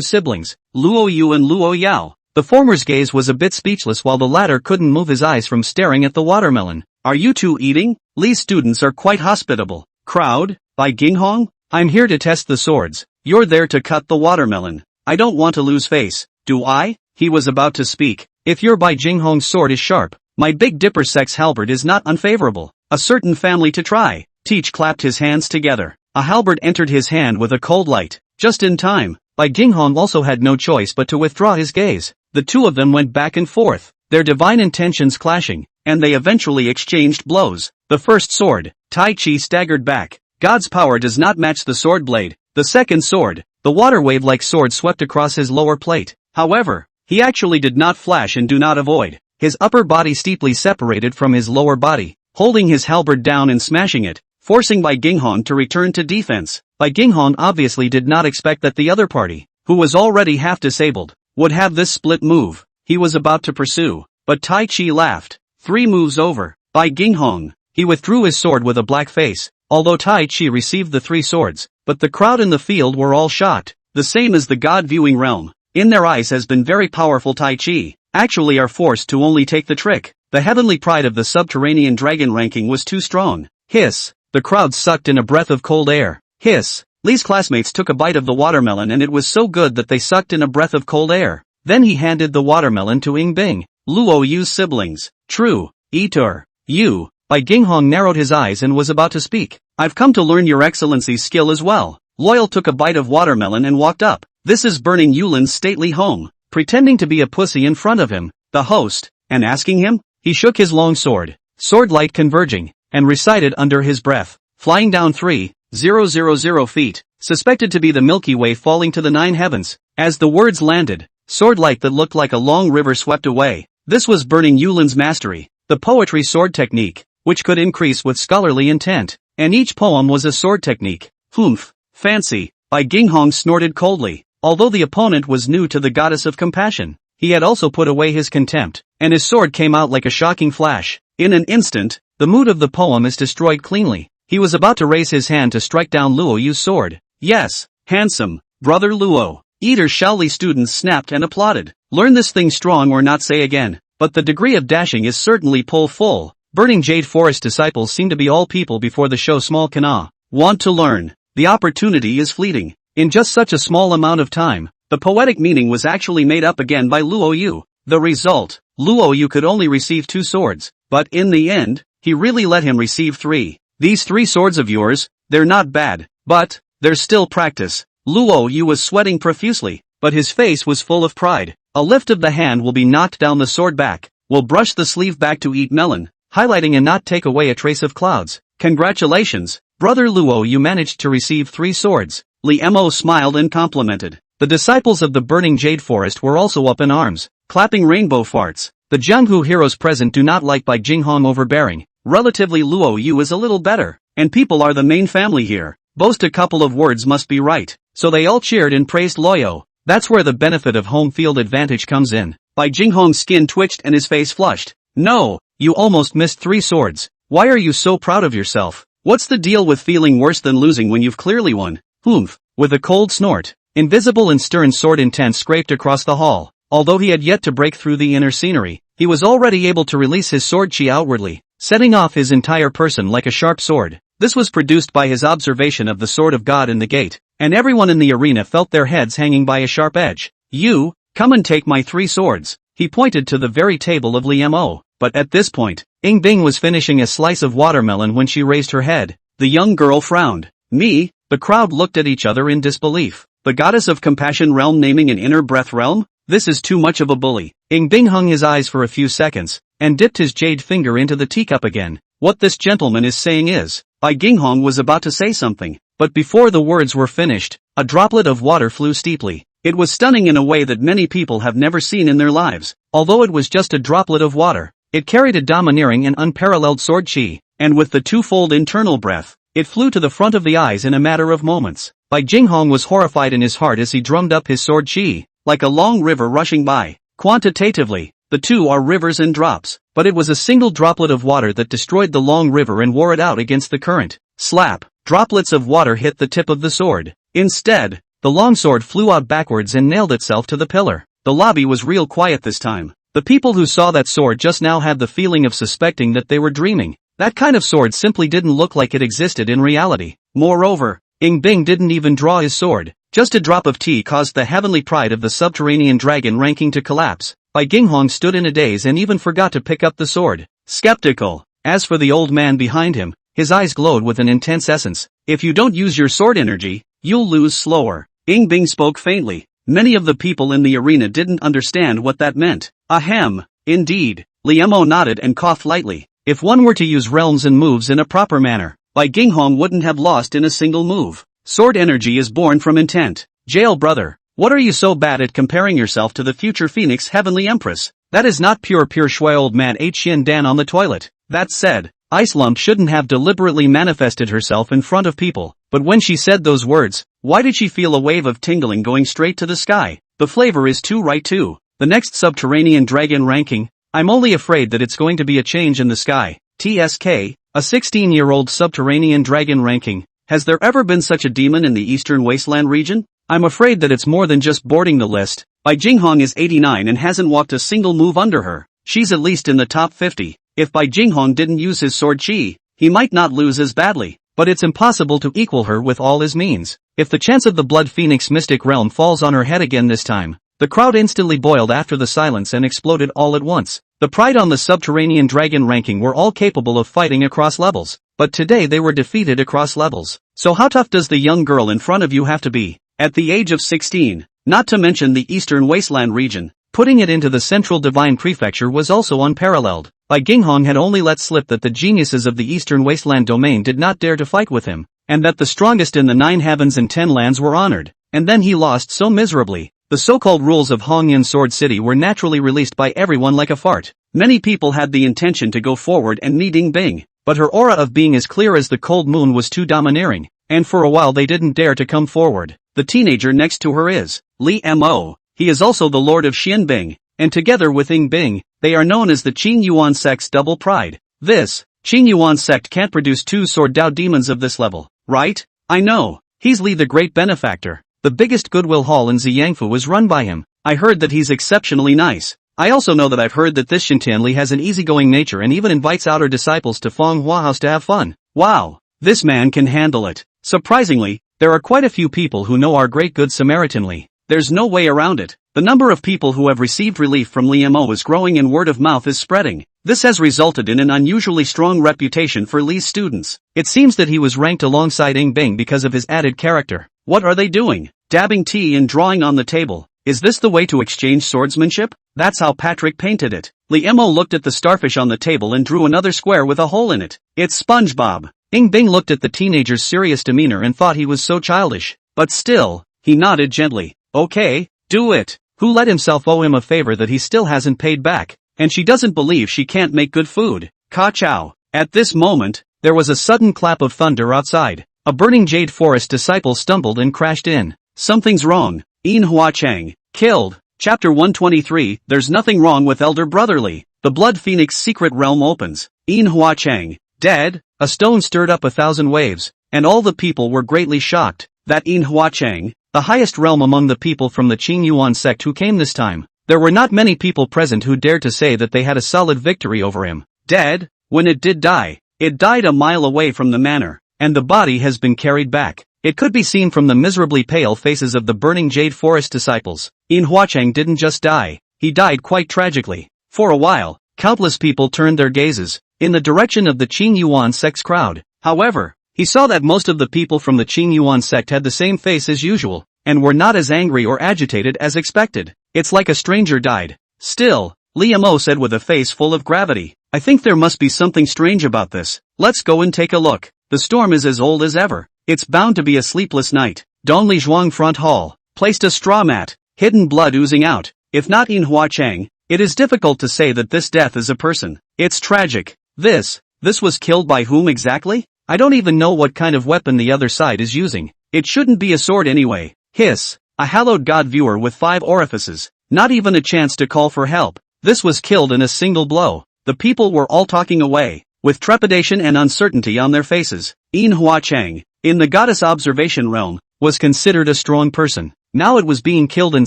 siblings, Luo Yu and Luo Yao. The former's gaze was a bit speechless while the latter couldn't move his eyes from staring at the watermelon. Are you 2 eating? Li's students are quite hospitable. Crowd? Bai Jinghong? I'm here to test the swords. You're there to cut the watermelon. I don't want to lose face, do I? He was about to speak. If your Bai Jinghong's sword is sharp, my Big Dipper sex halberd is not unfavorable. A certain family to try. Teach clapped his hands together. A halberd entered his hand with a cold light. Just in time. Bai Jinghong also had no choice but to withdraw his gaze. The 2 of them went back and forth, their divine intentions clashing, and they eventually exchanged blows. The first sword, Tai Chi staggered back. God's power does not match the sword blade. The second sword, the water wave-like sword swept across his lower plate. However, he actually did not flash and do not avoid. His upper body steeply separated from his lower body, holding his halberd down and smashing it, forcing Bai Jinghong to return to defense. Bai Jinghong obviously did not expect that the other party, who was already half disabled, would have this split move. He was about to pursue, but Tai Chi laughed. 3 moves over. Bai Jinghong. He withdrew his sword with a black face, although Tai Chi received the 3 swords, but the crowd in the field were all shocked. The same as the God-viewing realm. In their eyes has been very powerful Tai Chi, actually are forced to only take the trick. The heavenly pride of the subterranean dragon ranking was too strong. Hiss. The crowd sucked in a breath of cold air. Hiss. Li's classmates took a bite of the watermelon and it was so good that they sucked in a breath of cold air. Then he handed the watermelon to Ying Bing, Luo Yu's siblings. True. Eater. You. Bai Ginghong narrowed his eyes and was about to speak. I've come to learn your excellency's skill as well. Loyal took a bite of watermelon and walked up. This is Burning Yulin's stately home. Pretending to be a pussy in front of him, the host, and asking him, he shook his long sword, sword light converging, and recited under his breath, flying down 3,000 feet, suspected to be the Milky Way falling to the 9 heavens. As the words landed, sword light that looked like a long river swept away. This was Burning Yulin's mastery, the poetry sword technique, which could increase with scholarly intent, and each poem was a sword technique. Humph, fancy, Bai Ginghong snorted coldly. Although the opponent was new to the goddess of compassion, he had also put away his contempt, and his sword came out like a shocking flash. In an instant, the mood of the poem is destroyed cleanly. He was about to raise his hand to strike down Luo Yu's sword. Yes, handsome, brother Luo. Eater Shaoli students snapped and applauded. Learn this thing strong or not say again. But the degree of dashing is certainly full. Burning Jade Forest disciples seem to be all people before the show small cannot want to learn. The opportunity is fleeting. In just such a small amount of time, the poetic meaning was actually made up again by Luo Yu. The result, Luo Yu could only receive 2 swords, but in the end, he really let him receive 3. These 3 swords of yours, they're not bad, but there's still practice. Luo Yu was sweating profusely, but his face was full of pride. A lift of the hand will be knocked down the sword back, will brush the sleeve back to eat melon, highlighting and not take away a trace of clouds. Congratulations, brother Luo, you managed to receive 3 swords. Li Mo smiled and complimented. The disciples of the Burning Jade Forest were also up in arms, clapping rainbow farts. The Jianghu heroes present do not like Bai Jinghong overbearing. Relatively Luo Yu is a little better, and people are the main family here. Boast a couple of words must be right. So they all cheered and praised Luo. That's where the benefit of home field advantage comes in. Bai Jinghong's skin twitched and his face flushed. No, you almost missed 3 swords. Why are you so proud of yourself? What's the deal with feeling worse than losing when you've clearly won? Humph. With a cold snort, invisible and stern sword intent scraped across the hall. Although he had yet to break through the inner scenery, he was already able to release his sword chi outwardly, setting off his entire person like a sharp sword. This was produced by his observation of the sword of God in the gate, and everyone in the arena felt their heads hanging by a sharp edge. You, come and take my 3 swords. He pointed to the very table of Li Mo, but at this point, Ying Bing was finishing a slice of watermelon when she raised her head. The young girl frowned. Me? The crowd looked at each other in disbelief. The goddess of compassion realm naming an inner breath realm? This is too much of a bully. Ying Bing hung his eyes for a few seconds, and dipped his jade finger into the teacup again. What this gentleman is saying is, Bai Ginghong was about to say something, but before the words were finished, a droplet of water flew steeply. It was stunning in a way that many people have never seen in their lives. Although it was just a droplet of water, it carried a domineering and unparalleled sword chi, and with the twofold internal breath, it flew to the front of the eyes in a matter of moments. Bai Jinghong was horrified in his heart as he drummed up his sword chi, like a long river rushing by. Quantitatively, the two are rivers and drops, but it was a single droplet of water that destroyed the long river and wore it out against the current. Slap! Droplets of water hit the tip of the sword. Instead, the long sword flew out backwards and nailed itself to the pillar. The lobby was real quiet this time. The people who saw that sword just now had the feeling of suspecting that they were dreaming. That kind of sword simply didn't look like it existed in reality. Moreover, Ying Bing didn't even draw his sword. Just a drop of tea caused the heavenly pride of the subterranean dragon ranking to collapse. Bai Ginghong stood in a daze and even forgot to pick up the sword. Skeptical. As for the old man behind him, his eyes glowed with an intense essence. If you don't use your sword energy, you'll lose slower. Ying Bing spoke faintly. Many of the people in the arena didn't understand what that meant. Ahem. Indeed. Li Mo nodded and coughed lightly. If one were to use realms and moves in a proper manner, Bai Ginghong wouldn't have lost in a single move. Sword energy is born from intent. Jail brother, what are you so bad at comparing yourself to the future Phoenix Heavenly Empress? That is not pure shui. Old man ate Xian Dan on the toilet. That said, Ice Lump shouldn't have deliberately manifested herself in front of people, but when she said those words, why did she feel a wave of tingling going straight to the sky? The flavor is too right too. The next subterranean dragon ranking, I'm only afraid that it's going to be a change in the sky. TSK, a 16-year-old subterranean dragon ranking. Has there ever been such a demon in the Eastern Wasteland region? I'm afraid that it's more than just boarding the list. Bai Jinghong is 89 and hasn't walked a single move under her. She's at least in the top 50. If Bai Jinghong didn't use his sword chi, he might not lose as badly, but it's impossible to equal her with all his means. If the chance of the Blood Phoenix Mystic Realm falls on her head again this time, The crowd instantly boiled after the silence and exploded all at once. The pride on the subterranean dragon ranking were all capable of fighting across levels, but today they were defeated across levels. So how tough does the young girl in front of you have to be? At the age of 16, not to mention the Eastern Wasteland region, putting it into the Central Divine Prefecture was also unparalleled. Bai Ginghong had only let slip that the geniuses of the Eastern Wasteland domain did not dare to fight with him, and that the strongest in the 9 heavens and 10 lands were honored, and then he lost so miserably. The so-called rules of Hongyan Sword City were naturally released by everyone like a fart. Many people had the intention to go forward and meet Ying Bing, but her aura of being as clear as the cold moon was too domineering, and for a while they didn't dare to come forward. The teenager next to her is Li Mo. He is also the Lord of Xianbing, and together with Ying Bing, they are known as the Qing Yuan sect's double pride. This Qing Yuan sect can't produce 2 sword Dao demons of this level, right? I know. He's Li the great benefactor. The biggest Goodwill Hall in Ziyangfu is run by him. I heard that he's exceptionally nice. I also know that I've heard that this Shintianli has an easygoing nature and even invites out her disciples to Feng Hua House to have fun. Wow! This man can handle it. Surprisingly, there are quite a few people who know our great good Samaritan Li. There's no way around it. The number of people who have received relief from Li Mo is growing and word of mouth is spreading. This has resulted in an unusually strong reputation for Li's students. It seems that he was ranked alongside Ying Bing because of his added character. What are they doing? Dabbing tea and drawing on the table. Is this the way to exchange swordsmanship? That's how Patrick painted it. Li Mo looked at the starfish on the table and drew another square with a hole in it. It's SpongeBob. Ying Bing looked at the teenager's serious demeanor and thought he was so childish. But still, he nodded gently. Okay, do it. Who let himself owe him a favor that he still hasn't paid back? And she doesn't believe she can't make good food. Ka-chow. At this moment, there was a sudden clap of thunder outside. A burning jade forest disciple stumbled and crashed in. Something's wrong. Yin Hua Chang, killed. Chapter 123, There's nothing wrong with Elder Brotherly. The Blood Phoenix secret realm opens. Yin Hua Chang, dead? A stone stirred up 1,000 waves, and all the people were greatly shocked. That Yin Hua Chang, the highest realm among the people from the Qing Yuan sect who came this time. There were not many people present who dared to say that they had a solid victory over him. Dead? When it did die, it died a mile away from the manor, and the body has been carried back. It could be seen from the miserably pale faces of the burning jade forest disciples. Yin Huachang didn't just die, he died quite tragically. For a while, countless people turned their gazes in the direction of the Qing Yuan sect's crowd. However, he saw that most of the people from the Qing Yuan sect had the same face as usual, and were not as angry or agitated as expected. It's like a stranger died. Still, Li Mo said with a face full of gravity, I think there must be something strange about this. Let's go and take a look. The storm is as old as ever. It's bound to be a sleepless night. Dongli Zhuang Front Hall placed a straw mat, hidden blood oozing out. If not Yin Hua Chang, it is difficult to say that this death is a person. It's tragic. This was killed by whom exactly? I don't even know what kind of weapon the other side is using. It shouldn't be a sword anyway. Hiss. A hallowed god viewer with 5 orifices. Not even a chance to call for help. This was killed in a single blow. The people were all talking away, with trepidation and uncertainty on their faces. Yin Hua Chang, in the goddess observation realm, was considered a strong person. Now it was being killed in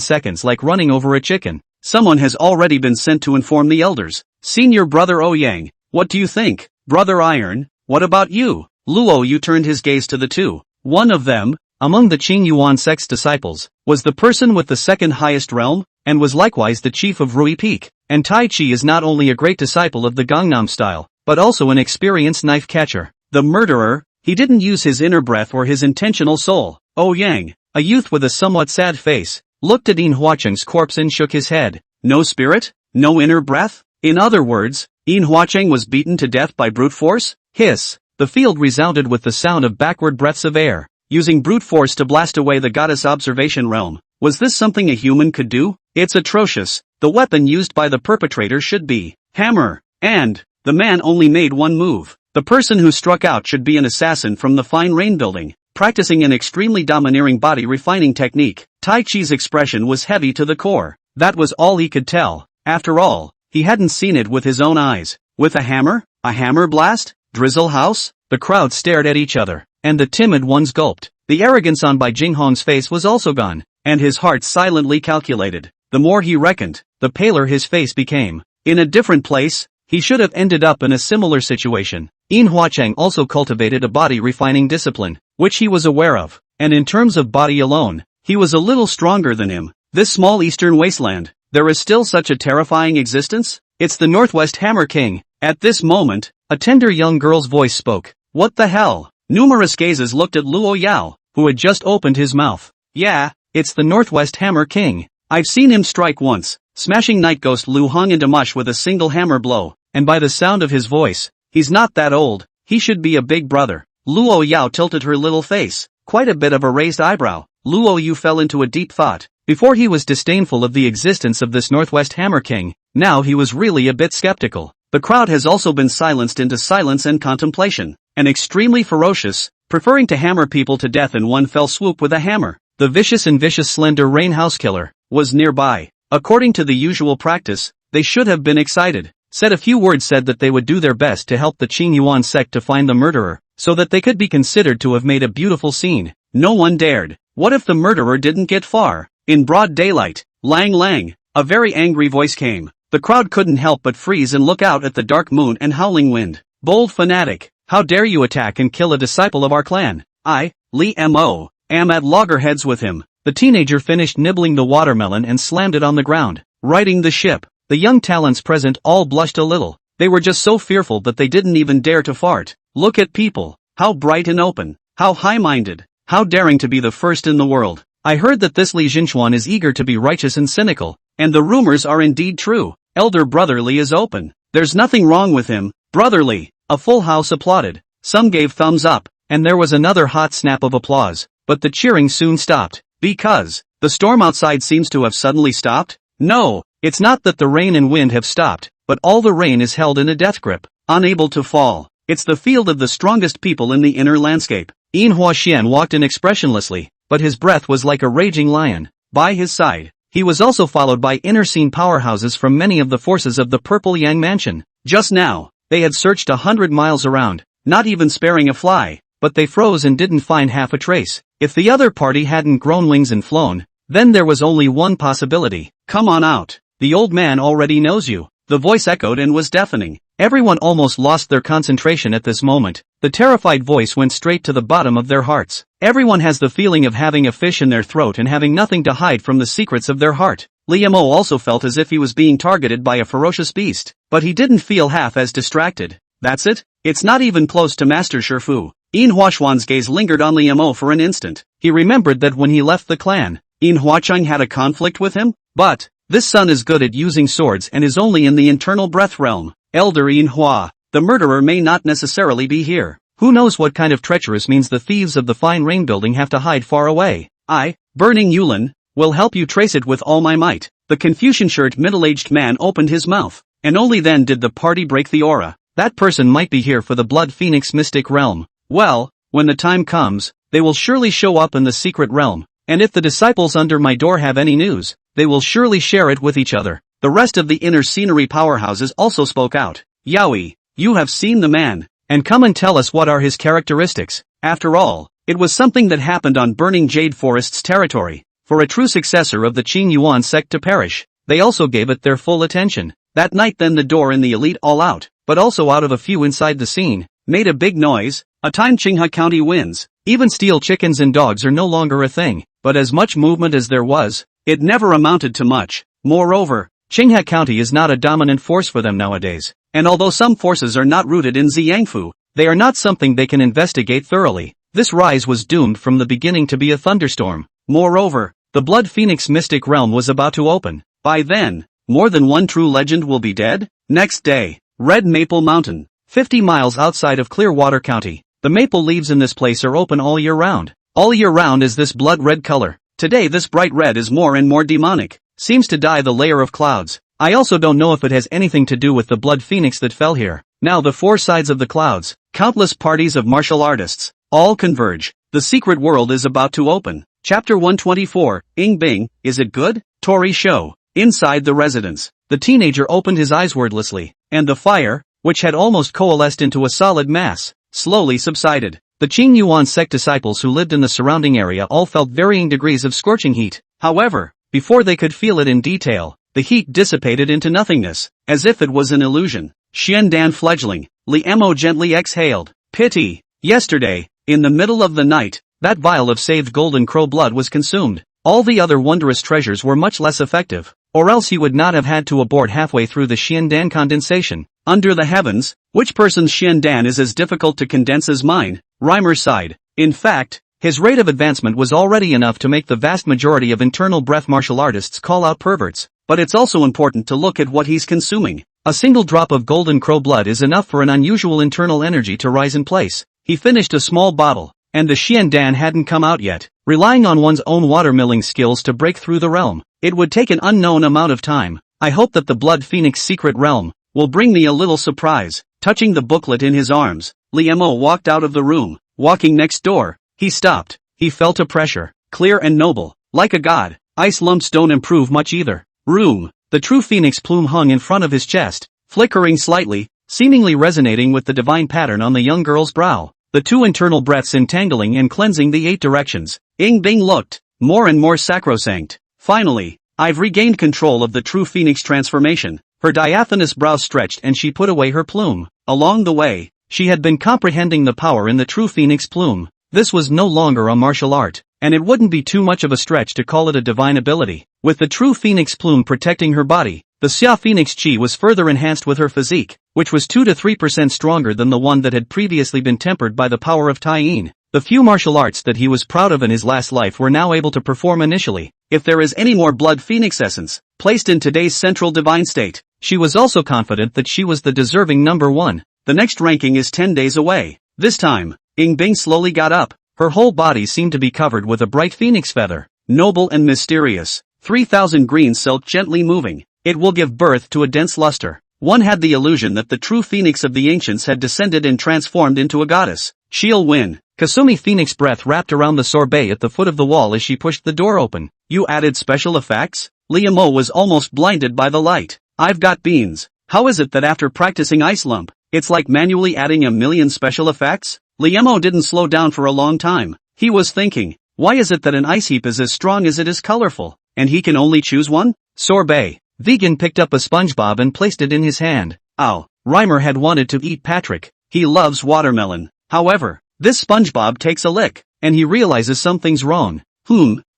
seconds like running over a chicken. Someone has already been sent to inform the elders. Senior brother Ouyang, what do you think? Brother Iron, what about you? Luo Yu turned his gaze to the two. One of them, among the Qing Yuan sect's disciples, was the person with the second highest realm, and was likewise the chief of Rui Peak. And Tai Chi is not only a great disciple of the Gangnam style, but also an experienced knife catcher. The murderer, he didn't use his inner breath or his intentional soul. Ouyang, a youth with a somewhat sad face, looked at Yin Huacheng's corpse and shook his head. No spirit? No inner breath? In other words, Yin Huacheng was beaten to death by brute force? Hiss. The field resounded with the sound of backward breaths of air, using brute force to blast away the goddess observation realm. Was this something a human could do? It's atrocious. The weapon used by the perpetrator should be hammer, and the man only made one move. The person who struck out should be an assassin from the Fine Rain building, practicing an extremely domineering body refining technique. Tai Chi's expression was heavy to the core. That was all he could tell. After all, he hadn't seen it with his own eyes. With a hammer? A hammer blast? Drizzle House? The crowd stared at each other, and the timid ones gulped. The arrogance on Bai Jinghong's face was also gone, and his heart silently calculated. The more he reckoned, the paler his face became. In a different place, he should have ended up in a similar situation. Yin Huacheng also cultivated a body refining discipline, which he was aware of, and in terms of body alone, he was a little stronger than him. This small eastern wasteland, there is still such a terrifying existence? It's the Northwest Hammer King. At this moment, a tender young girl's voice spoke. What the hell? Numerous gazes looked at Luo Yao, who had just opened his mouth. Yeah, it's the Northwest Hammer King. I've seen him strike once, smashing Night Ghost Lu Hong into mush with a single hammer blow, and by the sound of his voice, he's not that old, he should be a big brother. Luo Yao tilted her little face, quite a bit of a raised eyebrow. Luo Yu fell into a deep thought. Before he was disdainful of the existence of this Northwest Hammer King, now he was really a bit skeptical. The crowd has also been silenced into silence and contemplation, and extremely ferocious, preferring to hammer people to death in one fell swoop with a hammer. The vicious and vicious Slender Rain House Killer was nearby. According to the usual practice, they should have been excited, said a few words, said that they would do their best to help the Qing Yuan sect to find the murderer, so that they could be considered to have made a beautiful scene. No one dared. What if the murderer didn't get far? In broad daylight, Lang Lang, a very angry voice came. The crowd couldn't help but freeze and look out at the dark moon and howling wind. Bold fanatic, how dare you attack and kill a disciple of our clan? I, Li Mo, am at loggerheads with him. The teenager finished nibbling the watermelon and slammed it on the ground. Righting the ship, the young talents present all blushed a little. They were just so fearful that they didn't even dare to fart. Look at people, how bright and open, how high-minded, how daring to be the first in the world. I heard that this Li Jinchuan is eager to be righteous and cynical, and the rumors are indeed true. Elder Brother Li is open. There's nothing wrong with him. Brother Li. A full house applauded. Some gave thumbs up, and there was another hot snap of applause, but the cheering soon stopped. Because the storm outside seems to have suddenly stopped? No, it's not that the rain and wind have stopped, but all the rain is held in a death grip, unable to fall. It's the field of the strongest people in the inner landscape. Yin Huaxian walked in expressionlessly, but his breath was like a raging lion. By his side, he was also followed by inner scene powerhouses from many of the forces of the Purple Yang Mansion. Just now, they had searched 100 miles around, not even sparing a fly, but they froze and didn't find half a trace. If the other party hadn't grown wings and flown, then there was only one possibility. Come on out. The old man already knows you. The voice echoed and was deafening. Everyone almost lost their concentration at this moment. The terrified voice went straight to the bottom of their hearts. Everyone has the feeling of having a fish in their throat and having nothing to hide from the secrets of their heart. Li Mo also felt as if he was being targeted by a ferocious beast, but he didn't feel half as distracted. That's it? It's not even close to Master Shifu. Yin Huaxuan's gaze lingered on Li Mo for an instant. He remembered that when he left the clan, Yin Huacheng had a conflict with him? But this son is good at using swords and is only in the internal breath realm. Elder Yin Hua, the murderer may not necessarily be here. Who knows what kind of treacherous means the thieves of the Fine Rain building have to hide far away. I, Burning Yulin, will help you trace it with all my might. The Confucian-shirt middle-aged man opened his mouth, and only then did the party break the aura. That person might be here for the Blood Phoenix mystic realm. Well, when the time comes, they will surely show up in the secret realm, and if the disciples under my door have any news, they will surely share it with each other. The rest of the inner scenery powerhouses also spoke out. Yaoi, you have seen the man, and come and tell us what are his characteristics. After all, it was something that happened on Burning Jade Forest's territory. For a true successor of the Qing Yuan sect to perish, they also gave it their full attention. That night then the door in the elite all out, but also out of a few inside the scene, made a big noise. A time Qinghe County wins. Even steel chickens and dogs are no longer a thing, but as much movement as there was, it never amounted to much. Moreover, Qinghe County is not a dominant force for them nowadays, and although some forces are not rooted in Ziyangfu, they are not something they can investigate thoroughly. This rise was doomed from the beginning to be a thunderstorm. Moreover, the Blood Phoenix mystic realm was about to open. By then, more than one true legend will be dead. Next day, Red Maple Mountain, 50 miles outside of Clearwater County. The maple leaves in this place are open all year round. All year round is this blood red color. Today this bright red is more and more demonic. Seems to dye the layer of clouds. I also don't know if it has anything to do with the blood phoenix that fell here. Now the four sides of the clouds, countless parties of martial artists, all converge. The secret world is about to open. Chapter 124, Ing Bing, is it good? Tori Show. Inside the residence, the teenager opened his eyes wordlessly, and the fire, which had almost coalesced into a solid mass, slowly subsided. The Qing Yuan sect disciples who lived in the surrounding area all felt varying degrees of scorching heat. However, before they could feel it in detail, the heat dissipated into nothingness, as if it was an illusion. Xian Dan fledgling, Li Mo gently exhaled. Pity. Yesterday, in the middle of the night, that vial of saved golden crow blood was consumed. all the other wondrous treasures were much less effective, or else he would not have had to abort halfway through the Xiandan condensation. Under the heavens, which person's Xiandan is as difficult to condense as mine? Reimer sighed. In fact, his rate of advancement was already enough to make the vast majority of internal breath martial artists call out perverts. But it's also important to look at what he's consuming. A single drop of golden crow blood is enough for an unusual internal energy to rise in place. He finished a small bottle, and the Xiandan hadn't come out yet. Relying on one's own watermilling skills to break through the realm, it would take an unknown amount of time. I hope that the Blood Phoenix secret realm will bring me a little surprise. Touching the booklet in his arms, Liemo walked out of the room. Walking next door, he stopped. He felt a pressure, clear and noble, like a god. Ice lumps don't improve much either. Room. The true phoenix plume hung in front of his chest, flickering slightly, seemingly resonating with the divine pattern on the young girl's brow. The two internal breaths entangling and cleansing the 8 directions. Ying Bing looked more and more sacrosanct. Finally, I've regained control of the true phoenix transformation. Her diaphanous brow stretched and she put away her plume. Along the way, she had been comprehending the power in the true phoenix plume. This was no longer a martial art, and it wouldn't be too much of a stretch to call it a divine ability. With the true phoenix plume protecting her body, the Xia Phoenix Chi was further enhanced with her physique, which was 2 to 3% stronger than the one that had previously been tempered by the power of Tai Yin. The few martial arts that he was proud of in his last life were now able to perform initially. If there is any more blood phoenix essence placed in today's central divine state, she was also confident that she was the deserving number 1. The next ranking is 10 days away. This time, Ying Bing slowly got up. Her whole body seemed to be covered with a bright phoenix feather, noble and mysterious. 3,000 green silk gently moving. It will give birth to a dense luster. One had the illusion that the true phoenix of the ancients had descended and transformed into a goddess. She'll win. Kasumi Phoenix breath wrapped around the sorbet at the foot of the wall as she pushed the door open. You added special effects? Liemo was almost blinded by the light. I've got beans. How is it that after practicing Ice Lump, it's like manually adding a million special effects? Liemo didn't slow down for a long time. He was thinking, why is it that an ice heap is as strong as it is colorful, and he can only choose one? Sorbet. Vegan picked up a SpongeBob and placed it in his hand. Ow. Reimer had wanted to eat Patrick. He loves watermelon. However, this SpongeBob takes a lick, and he realizes something's wrong.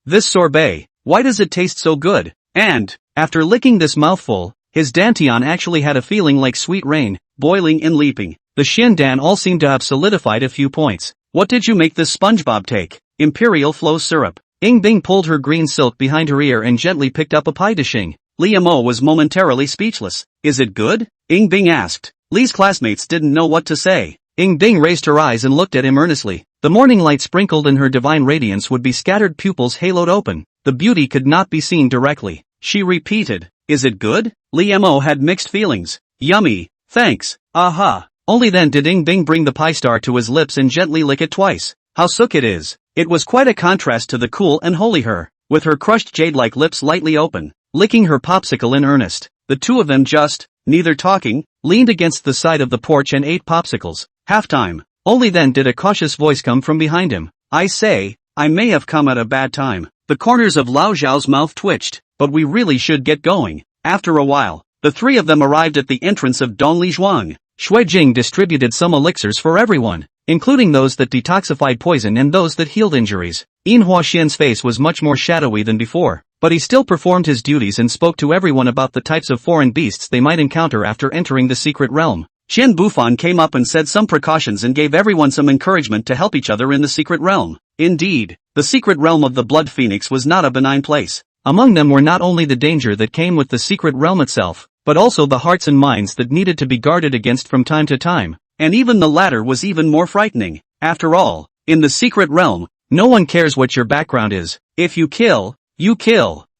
This sorbet, why does it taste so good? And, after licking this mouthful, his dantian actually had a feeling like sweet rain, boiling and leaping. The Xiandan all seemed to have solidified a few points. What did you make this SpongeBob take? Imperial Flow Syrup. Ying Bing pulled her green silk behind her ear and gently picked up a pie dishing. Liemo was momentarily speechless. Is it good? Ying Bing asked. Li's classmates didn't know what to say. Ying Bing raised her eyes and looked at him earnestly. The morning light sprinkled in her divine radiance would be scattered pupils haloed open. The beauty could not be seen directly. She repeated, is it good? Liemo had mixed feelings. Yummy, thanks, aha. Only then did Ying Bing bring the pie star to his lips and gently lick it twice. How sook it is. It was quite a contrast to the cool and holy her, with her crushed jade-like lips lightly open, licking her popsicle in earnest. The two of them just, neither talking, leaned against the side of the porch and ate popsicles. Halftime. Only then did a cautious voice come from behind him. I say, I may have come at a bad time. The corners of Lao Zhao's mouth twitched, but we really should get going. After a while, the three of them arrived at the entrance of Dongli Zhuang. Shui Jing distributed some elixirs for everyone, including those that detoxified poison and those that healed injuries. Yin Huaxian's face was much more shadowy than before, but he still performed his duties and spoke to everyone about the types of foreign beasts they might encounter after entering the secret realm. Qian Bufan came up and said some precautions and gave everyone some encouragement to help each other in the secret realm. Indeed, the secret realm of the Blood Phoenix was not a benign place. Among them were not only the danger that came with the secret realm itself, but also the hearts and minds that needed to be guarded against from time to time. And even the latter was even more frightening. After all, in the secret realm, no one cares what your background is. If you kill,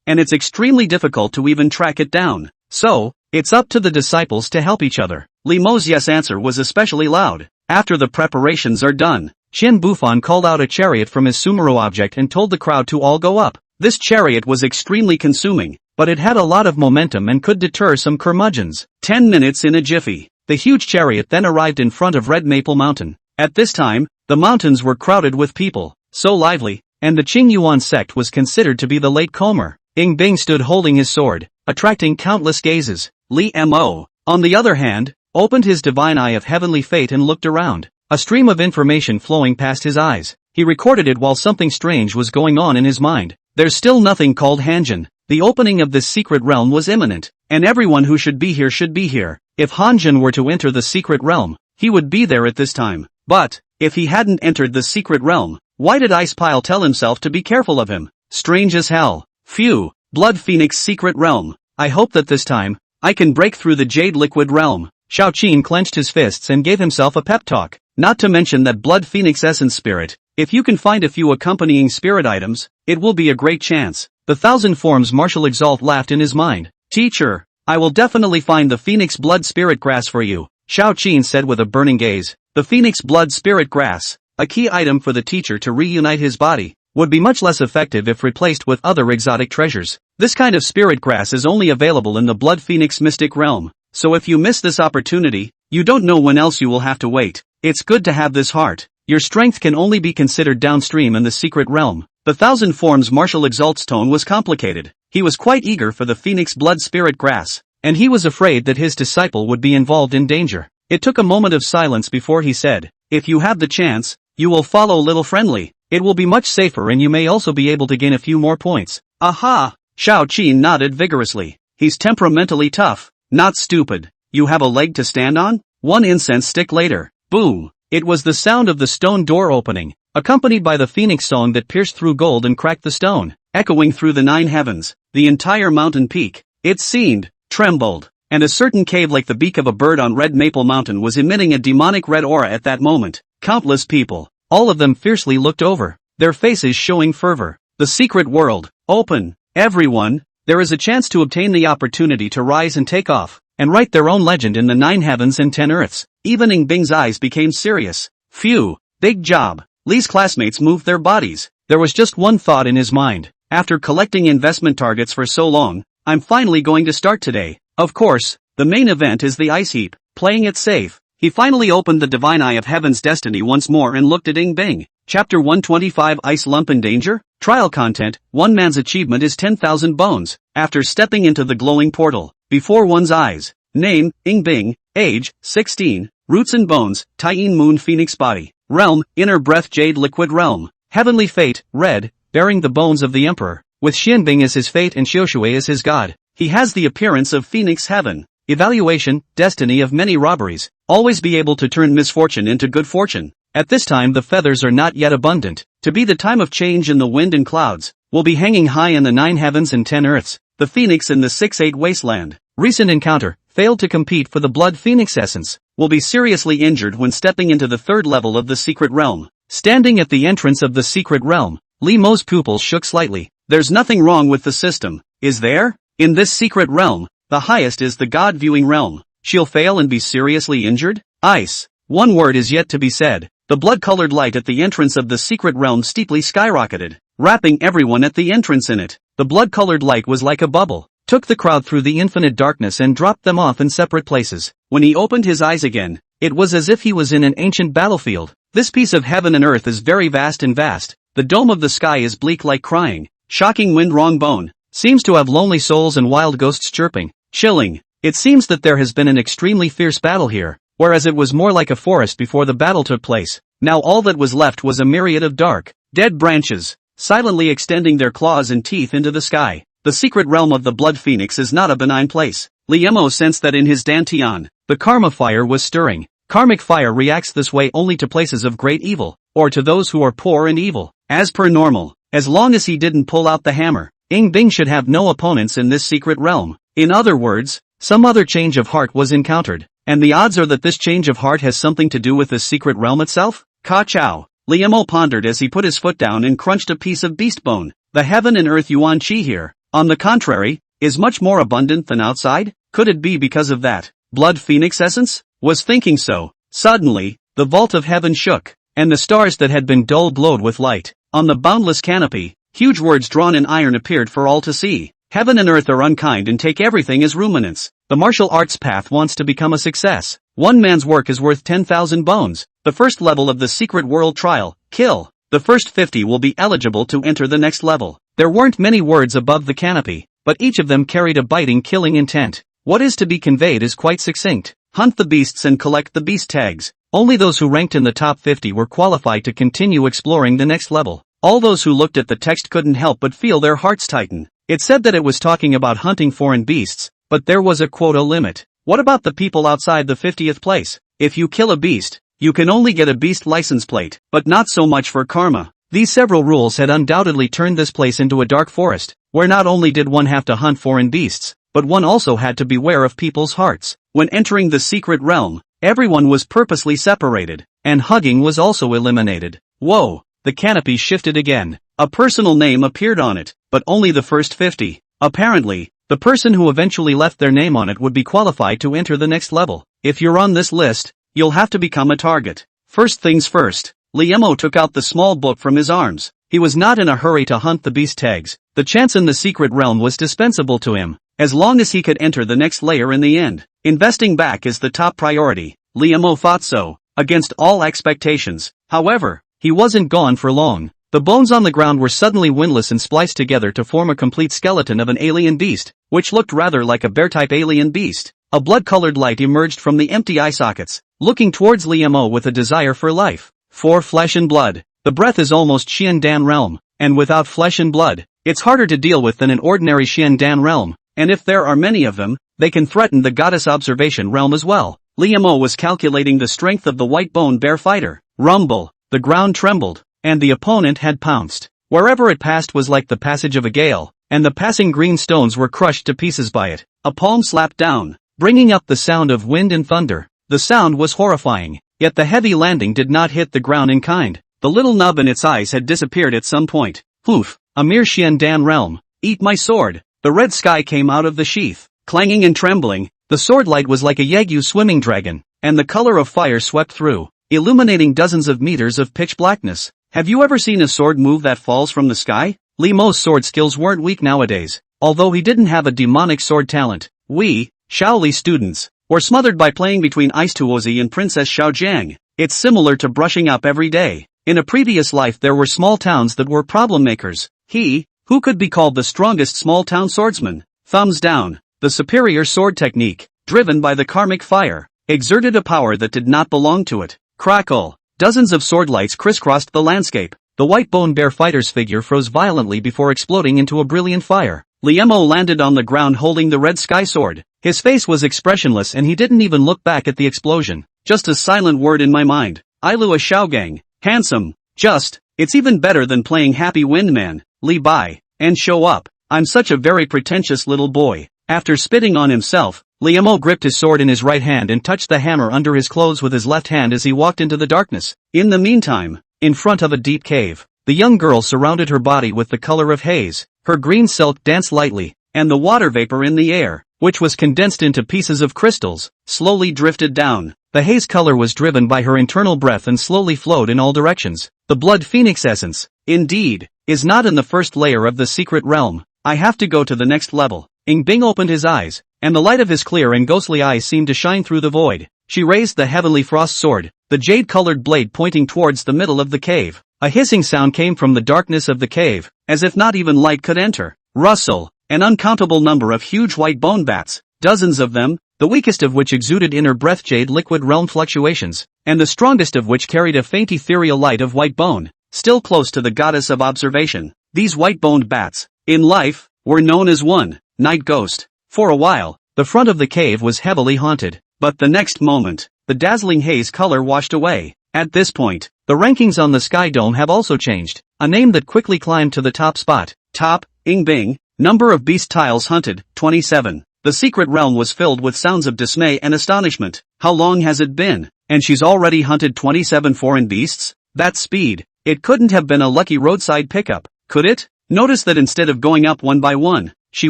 and it's extremely difficult to even track it down. So, it's up to the disciples to help each other. Li Mo's yes answer was especially loud. After the preparations are done, Qian Bufan called out a chariot from his Sumeru object and told the crowd to all go up. This chariot was extremely consuming, but it had a lot of momentum and could deter some curmudgeons. 10 minutes in a jiffy, the huge chariot then arrived in front of Red Maple Mountain. At this time, the mountains were crowded with people, so lively, and the Qing Yuan sect was considered to be the late Comer. Ying Bing stood holding his sword, attracting countless gazes. Li Mo, on the other hand, opened his divine eye of heavenly fate and looked around. A stream of information flowing past his eyes. He recorded it while something strange was going on in his mind. There's still nothing called Hanjin. The opening of this secret realm was imminent, and everyone who should be here should be here. If Hanjin were to enter the secret realm, he would be there at this time. But, if he hadn't entered the secret realm, why did Ice Pile tell himself to be careful of him? Strange as hell. Phew, Blood Phoenix secret realm. I hope that this time, I can break through the Jade Liquid realm. Xiao Qin clenched his fists and gave himself a pep talk. Not to mention that Blood Phoenix Essence Spirit. If you can find a few accompanying spirit items, it will be a great chance. The Thousand Forms Martial Exalt laughed in his mind. Teacher, I will definitely find the Phoenix Blood Spirit Grass for you, Xiao Qin said with a burning gaze. The Phoenix Blood Spirit Grass, a key item for the teacher to reunite his body, would be much less effective if replaced with other exotic treasures. This kind of spirit grass is only available in the Blood Phoenix Mystic Realm, so if you miss this opportunity, you don't know when else you will have to wait. It's good to have this heart. Your strength can only be considered downstream in the secret realm. The Thousand Forms Martial Exalt's tone was complicated. He was quite eager for the Phoenix Blood Spirit Grass, and he was afraid that his disciple would be involved in danger. It took a moment of silence before he said, if you have the chance, you will follow Little Friendly. It will be much safer and you may also be able to gain a few more points. Aha! Xiao Qin nodded vigorously. He's temperamentally tough, not stupid. You have a leg to stand on? One incense stick later. Boom! It was the sound of the stone door opening, accompanied by the phoenix song that pierced through gold and cracked the stone, echoing through the 9 heavens. The entire mountain peak, it seemed, trembled, and a certain cave like the beak of a bird on Red Maple Mountain was emitting a demonic red aura at that moment. Countless people, all of them fiercely looked over, their faces showing fervor. The secret world, open, everyone, there is a chance to obtain the opportunity to rise and take off, and write their own legend in the 9 heavens and 10 earths. Even Ing Bing's eyes became serious. Phew, big job. Lee's classmates moved their bodies. There was just one thought in his mind. After collecting investment targets for so long, I'm finally going to start today. Of course, the main event is the ice heap. Playing it safe, he finally opened the Divine Eye of Heaven's Destiny once more and looked at Ing Bing. Chapter 125 Ice Lump in Danger? Trial content, one man's achievement is 10,000 bones. After stepping into the glowing portal, before one's eyes. Name, Ing Bing. Age, 16. Roots and bones, Taiyin Moon Phoenix Body. Realm, Inner Breath Jade Liquid Realm. Heavenly Fate, Red, bearing the bones of the Emperor. With Xianbing as his fate and Xiushui as his god. He has the appearance of Phoenix Heaven. Evaluation, destiny of many robberies. Always be able to turn misfortune into good fortune. At this time the feathers are not yet abundant. To be the time of change in the wind and clouds. Will be hanging high in the 9 heavens and 10 earths. The Phoenix in the 6-8 wasteland. Recent encounter, failed to compete for the Blood Phoenix Essence. Will be seriously injured when stepping into the 3rd level of the secret realm. Standing at the entrance of the secret realm, Li Mo's pupils shook slightly. There's nothing wrong with the system, is there? In this secret realm, the highest is the God-viewing realm. She'll fail and be seriously injured? Ice. One word is yet to be said. The blood-colored light at the entrance of the secret realm steeply skyrocketed, wrapping everyone at the entrance in it. The blood-colored light was like a bubble, took the crowd through the infinite darkness and dropped them off in separate places. When he opened his eyes again, it was as if he was in an ancient battlefield. This piece of heaven and earth is very vast and vast. The dome of the sky is bleak like crying. Shocking wind wrong bone. Seems to have lonely souls and wild ghosts chirping. Chilling. It seems that there has been an extremely fierce battle here, whereas it was more like a forest before the battle took place. Now all that was left was a myriad of dark, dead branches, silently extending their claws and teeth into the sky. The secret realm of the Blood Phoenix is not a benign place. Liemo sensed that in his dantian, the karma fire was stirring. Karmic fire reacts this way only to places of great evil, or to those who are poor and evil. As per normal, as long as he didn't pull out the hammer, Ing Bing should have no opponents in this secret realm. In other words, some other change of heart was encountered, and the odds are that this change of heart has something to do with the secret realm itself? Ka Chow. Liemo pondered as he put his foot down and crunched a piece of beast bone. The heaven and earth yuan chi here, on the contrary, is much more abundant than outside? Could it be because of that Blood Phoenix essence? Was thinking so. Suddenly, the vault of heaven shook, and the stars that had been dull glowed with light. On the boundless canopy, huge words drawn in iron appeared for all to see. Heaven and earth are unkind and take everything as ruminants. The martial arts path wants to become a success. One man's work is worth 10,000 bones. The first level of the secret world trial, kill. The first 50 will be eligible to enter the next level. There weren't many words above the canopy, but each of them carried a biting killing intent. What is to be conveyed is quite succinct. Hunt the beasts and collect the beast tags. Only those who ranked in the top 50 were qualified to continue exploring the next level. All those who looked at the text couldn't help but feel their hearts tighten. It said that it was talking about hunting foreign beasts, but there was a quota limit. What about the people outside the 50th place? If you kill a beast, you can only get a beast license plate, but not so much for karma. These several rules had undoubtedly turned this place into a dark forest, where not only did one have to hunt foreign beasts, but one also had to beware of people's hearts. When entering the secret realm, everyone was purposely separated, and hugging was also eliminated. Whoa, the canopy shifted again. A personal name appeared on it, but only the first 50. Apparently, the person who eventually left their name on it would be qualified to enter the next level. If you're on this list, you'll have to become a target. First things first, Liemo took out the small book from his arms. He was not in a hurry to hunt the beast tags. The chance in the secret realm was dispensable to him, as long as he could enter the next layer in the end. Investing back is the top priority. Liemo thought so, against all expectations. However, he wasn't gone for long. The bones on the ground were suddenly windless and spliced together to form a complete skeleton of an alien beast, which looked rather like a bear-type alien beast. A blood-colored light emerged from the empty eye sockets, looking towards Liemo with a desire for life. For flesh and blood. The breath is almost Xiandan realm, and without flesh and blood, it's harder to deal with than an ordinary Xiandan realm, and if there are many of them, they can threaten the goddess observation realm as well. Liemo was calculating the strength of the white-boned bear fighter. Rumble, the ground trembled, and the opponent had pounced. Wherever it passed was like the passage of a gale, and the passing green stones were crushed to pieces by it. A palm slapped down, bringing up the sound of wind and thunder. The sound was horrifying, yet the heavy landing did not hit the ground in kind. The little nub in its eyes had disappeared at some point. Poof, a mere Xiandan realm. Eat my sword. The red sky came out of the sheath, clanging and trembling. The sword light was like a Yagyu swimming dragon, and the color of fire swept through, illuminating dozens of meters of pitch blackness. Have you ever seen a sword move that falls from the sky? Lime's sword skills weren't weak nowadays, although he didn't have a demonic sword talent. We, Shaoli students, were smothered by playing between Ice Tuozi and Princess Xiaojiang. It's similar to brushing up every day. In a previous life there were small towns that were problem makers. He, who could be called the strongest small town swordsman, thumbs down, the superior sword technique, driven by the karmic fire, exerted a power that did not belong to it. Crackle. Dozens of sword lights crisscrossed the landscape. The white-boned bear fighter's figure froze violently before exploding into a brilliant fire. Liemo landed on the ground holding the red sky sword. His face was expressionless and he didn't even look back at the explosion. Just a silent word in my mind. Ilua Xiaogang. Handsome. Just. It's even better than playing Happy Windman. Li Bai. And show up. I'm such a very pretentious little boy. After spitting on himself, Liemo gripped his sword in his right hand and touched the hammer under his clothes with his left hand as he walked into the darkness. In the meantime, in front of a deep cave, the young girl surrounded her body with the color of haze. Her green silk danced lightly, and the water vapor in the air, which was condensed into pieces of crystals, slowly drifted down. The haze color was driven by her internal breath and slowly flowed in all directions. The blood phoenix essence, indeed, is not in the first layer of the secret realm. I have to go to the next level. Bing opened his eyes, and the light of his clear and ghostly eyes seemed to shine through the void. She raised the heavenly frost sword, the jade-colored blade pointing towards the middle of the cave. A hissing sound came from the darkness of the cave, as if not even light could enter. Rustle, an uncountable number of huge white bone bats, dozens of them, the weakest of which exuded inner breath jade liquid realm fluctuations, and the strongest of which carried a faint ethereal light of white bone, still close to the goddess of observation. These white-boned bats, in life, were known as one night ghost. For a while, the front of the cave was heavily haunted, but the next moment, the dazzling haze color washed away. At this point, the rankings on the Sky Dome have also changed. A name that quickly climbed to the top spot. Top, Bing, number of beast tiles hunted, 27. The secret realm was filled with sounds of dismay and astonishment. How long has it been? And she's already hunted 27 foreign beasts? That speed. It couldn't have been a lucky roadside pickup, could it? Notice that instead of going up one by one, she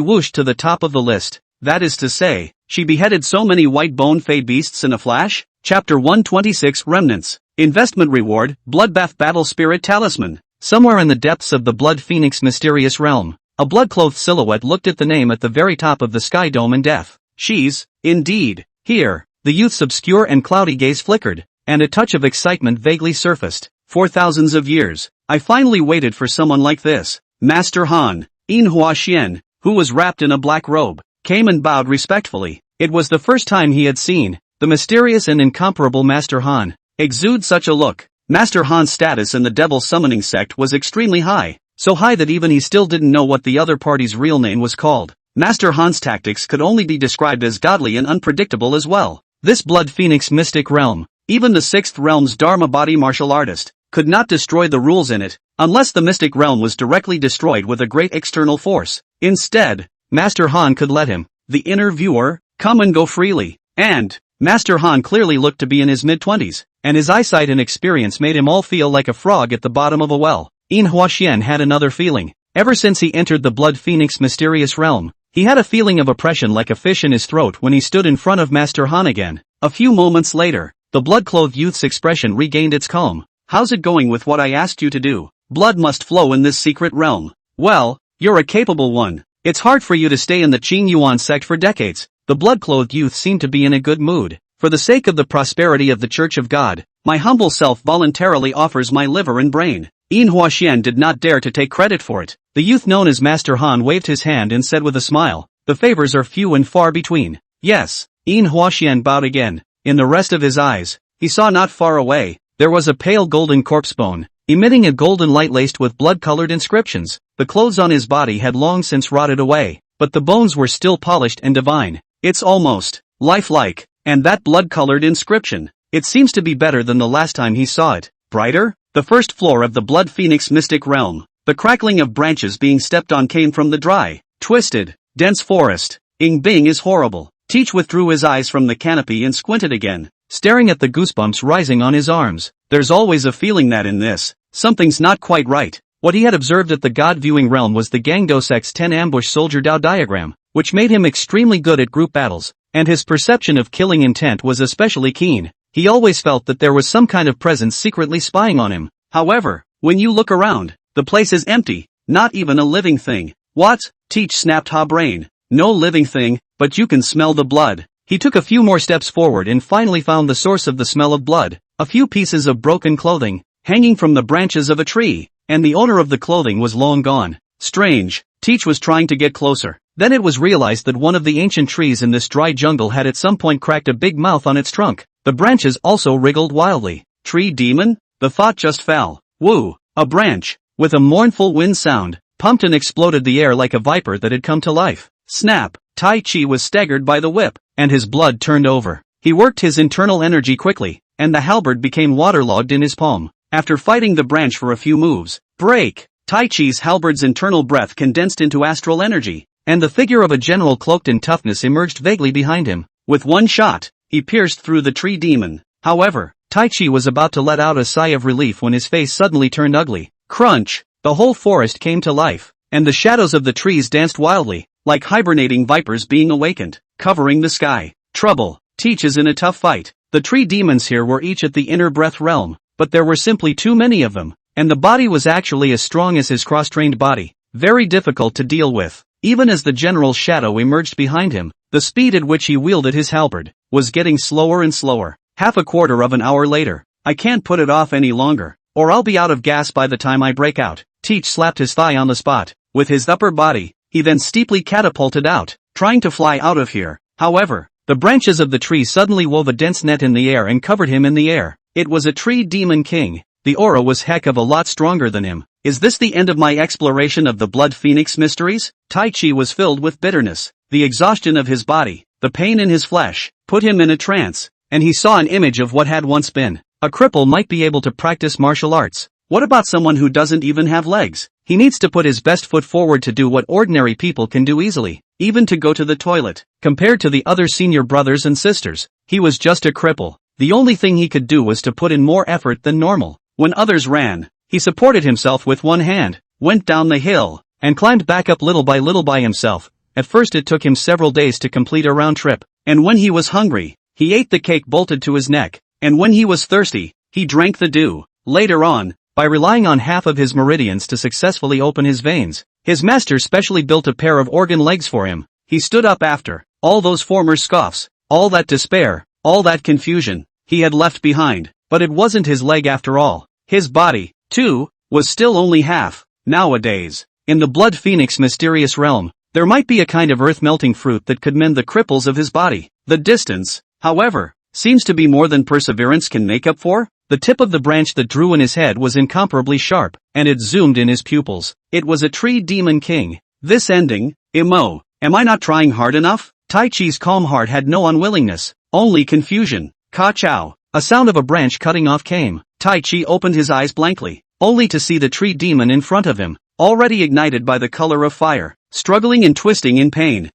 whooshed to the top of the list. That is to say, she beheaded so many white-boned fey beasts in a flash? Chapter 126 Remnants. Investment reward, Bloodbath Battle Spirit Talisman. Somewhere in the depths of the Blood Phoenix mysterious realm, a blood-clothed silhouette looked at the name at the very top of the Sky Dome in death. She's, indeed, here. The youth's obscure and cloudy gaze flickered, and a touch of excitement vaguely surfaced. For thousands of years, I finally waited for someone like this. Master Han, Manhwa Xian, who was wrapped in a black robe, came and bowed respectfully. It was the first time he had seen the mysterious and incomparable Master Han exude such a look. Master Han's status in the devil summoning sect was extremely high, so high that even he still didn't know what the other party's real name was called. Master Han's tactics could only be described as godly and unpredictable as well. This Blood Phoenix mystic realm, even the sixth realm's Dharma body martial artist, could not destroy the rules in it, unless the mystic realm was directly destroyed with a great external force. Instead, Master Han could let him, the inner viewer, come and go freely. And Master Han clearly looked to be in his mid-20s, and his eyesight and experience made him all feel like a frog at the bottom of a well. Huaxian had another feeling. Ever since he entered the Blood Phoenix mysterious realm, he had a feeling of oppression like a fish in his throat when he stood in front of Master Han again. A few moments later, the blood-clothed youth's expression regained its calm. How's it going with what I asked you to do? Blood must flow in this secret realm. Well, you're a capable one. It's hard for you to stay in the Qing Yuan sect for decades. The blood-clothed youth seemed to be in a good mood. For the sake of the prosperity of the Church of God, my humble self voluntarily offers my liver and brain. Huaxian did not dare to take credit for it. The youth known as Master Han waved his hand and said with a smile, the favors are few and far between. Yes. Huaxian bowed again. In the rest of his eyes, he saw not far away, there was a pale golden corpse bone, emitting a golden light laced with blood-colored inscriptions. The clothes on his body had long since rotted away, but the bones were still polished and divine. It's almost lifelike. And that blood-colored inscription, it seems to be better than the last time he saw it. Brighter? The first floor of the Blood Phoenix mystic realm. The crackling of branches being stepped on came from the dry, twisted, dense forest. Bing is horrible. Teach withdrew his eyes from the canopy and squinted again, staring at the goosebumps rising on his arms. There's always a feeling that in this, something's not quite right. What he had observed at the God-viewing realm was the Gangdo sect's 10 ambush soldier Dao diagram, which made him extremely good at group battles, and his perception of killing intent was especially keen. He always felt that there was some kind of presence secretly spying on him. However, when you look around, the place is empty, not even a living thing. What? Teach snapped Ha brain. No living thing, but you can smell the blood. He took a few more steps forward and finally found the source of the smell of blood. A few pieces of broken clothing, hanging from the branches of a tree, and the owner of the clothing was long gone. Strange. Teach was trying to get closer. Then it was realized that one of the ancient trees in this dry jungle had at some point cracked a big mouth on its trunk. The branches also wriggled wildly. Tree demon? The thought just fell. Woo! A branch, with a mournful wind sound, pumped and exploded the air like a viper that had come to life. Snap! Tai Chi was staggered by the whip, and his blood turned over. He worked his internal energy quickly, and the halberd became waterlogged in his palm. After fighting the branch for a few moves, break! Tai Chi's halberd's internal breath condensed into astral energy, and the figure of a general cloaked in toughness emerged vaguely behind him. With one shot, he pierced through the tree demon. However, Tai Chi was about to let out a sigh of relief when his face suddenly turned ugly. Crunch! The whole forest came to life, and the shadows of the trees danced wildly, like hibernating vipers being awakened, covering the sky. Trouble. Teach is in a tough fight. The tree demons here were each at the inner breath realm, but there were simply too many of them, and the body was actually as strong as his cross-trained body. Very difficult to deal with. Even as the general's shadow emerged behind him, the speed at which he wielded his halberd was getting slower and slower. Half a quarter of an hour later, I can't put it off any longer, or I'll be out of gas by the time I break out. Teach slapped his thigh on the spot. With his upper body, he then steeply catapulted out, trying to fly out of here. However, the branches of the tree suddenly wove a dense net in the air and covered him in the air. It was a tree demon king. The aura was heck of a lot stronger than him. Is this the end of my exploration of the Blood Phoenix mysteries? Tai Chi was filled with bitterness. The exhaustion of his body, the pain in his flesh, put him in a trance, and he saw an image of what had once been. A cripple might be able to practice martial arts. What about someone who doesn't even have legs? He needs to put his best foot forward to do what ordinary people can do easily, even to go to the toilet. Compared to the other senior brothers and sisters, he was just a cripple. The only thing he could do was to put in more effort than normal. When others ran, he supported himself with one hand, went down the hill, and climbed back up little by himself. At first it took him several days to complete a round trip, and when he was hungry, he ate the cake bolted to his neck, and when he was thirsty, he drank the dew. Later on, by relying on half of his meridians to successfully open his veins, his master specially built a pair of organ legs for him. He stood up after all those former scoffs, all that despair, all that confusion he had left behind, but it wasn't his leg after all. His body, too, was still only half. Nowadays, in the Blood Phoenix mysterious realm, there might be a kind of earth-melting fruit that could mend the cripples of his body. The distance, however, seems to be more than perseverance can make up for. The tip of the branch that drew in his head was incomparably sharp, and it zoomed in his pupils. It was a tree demon king. This ending, am I not trying hard enough? Tai Chi's calm heart had no unwillingness, only confusion. Ka-chow. A sound of a branch cutting off came. Tai Chi opened his eyes blankly, only to see the tree demon in front of him, already ignited by the color of fire, struggling and twisting in pain.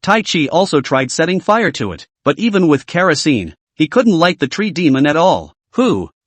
Tai Chi also tried setting fire to it, but even with kerosene, he couldn't light the tree demon at all.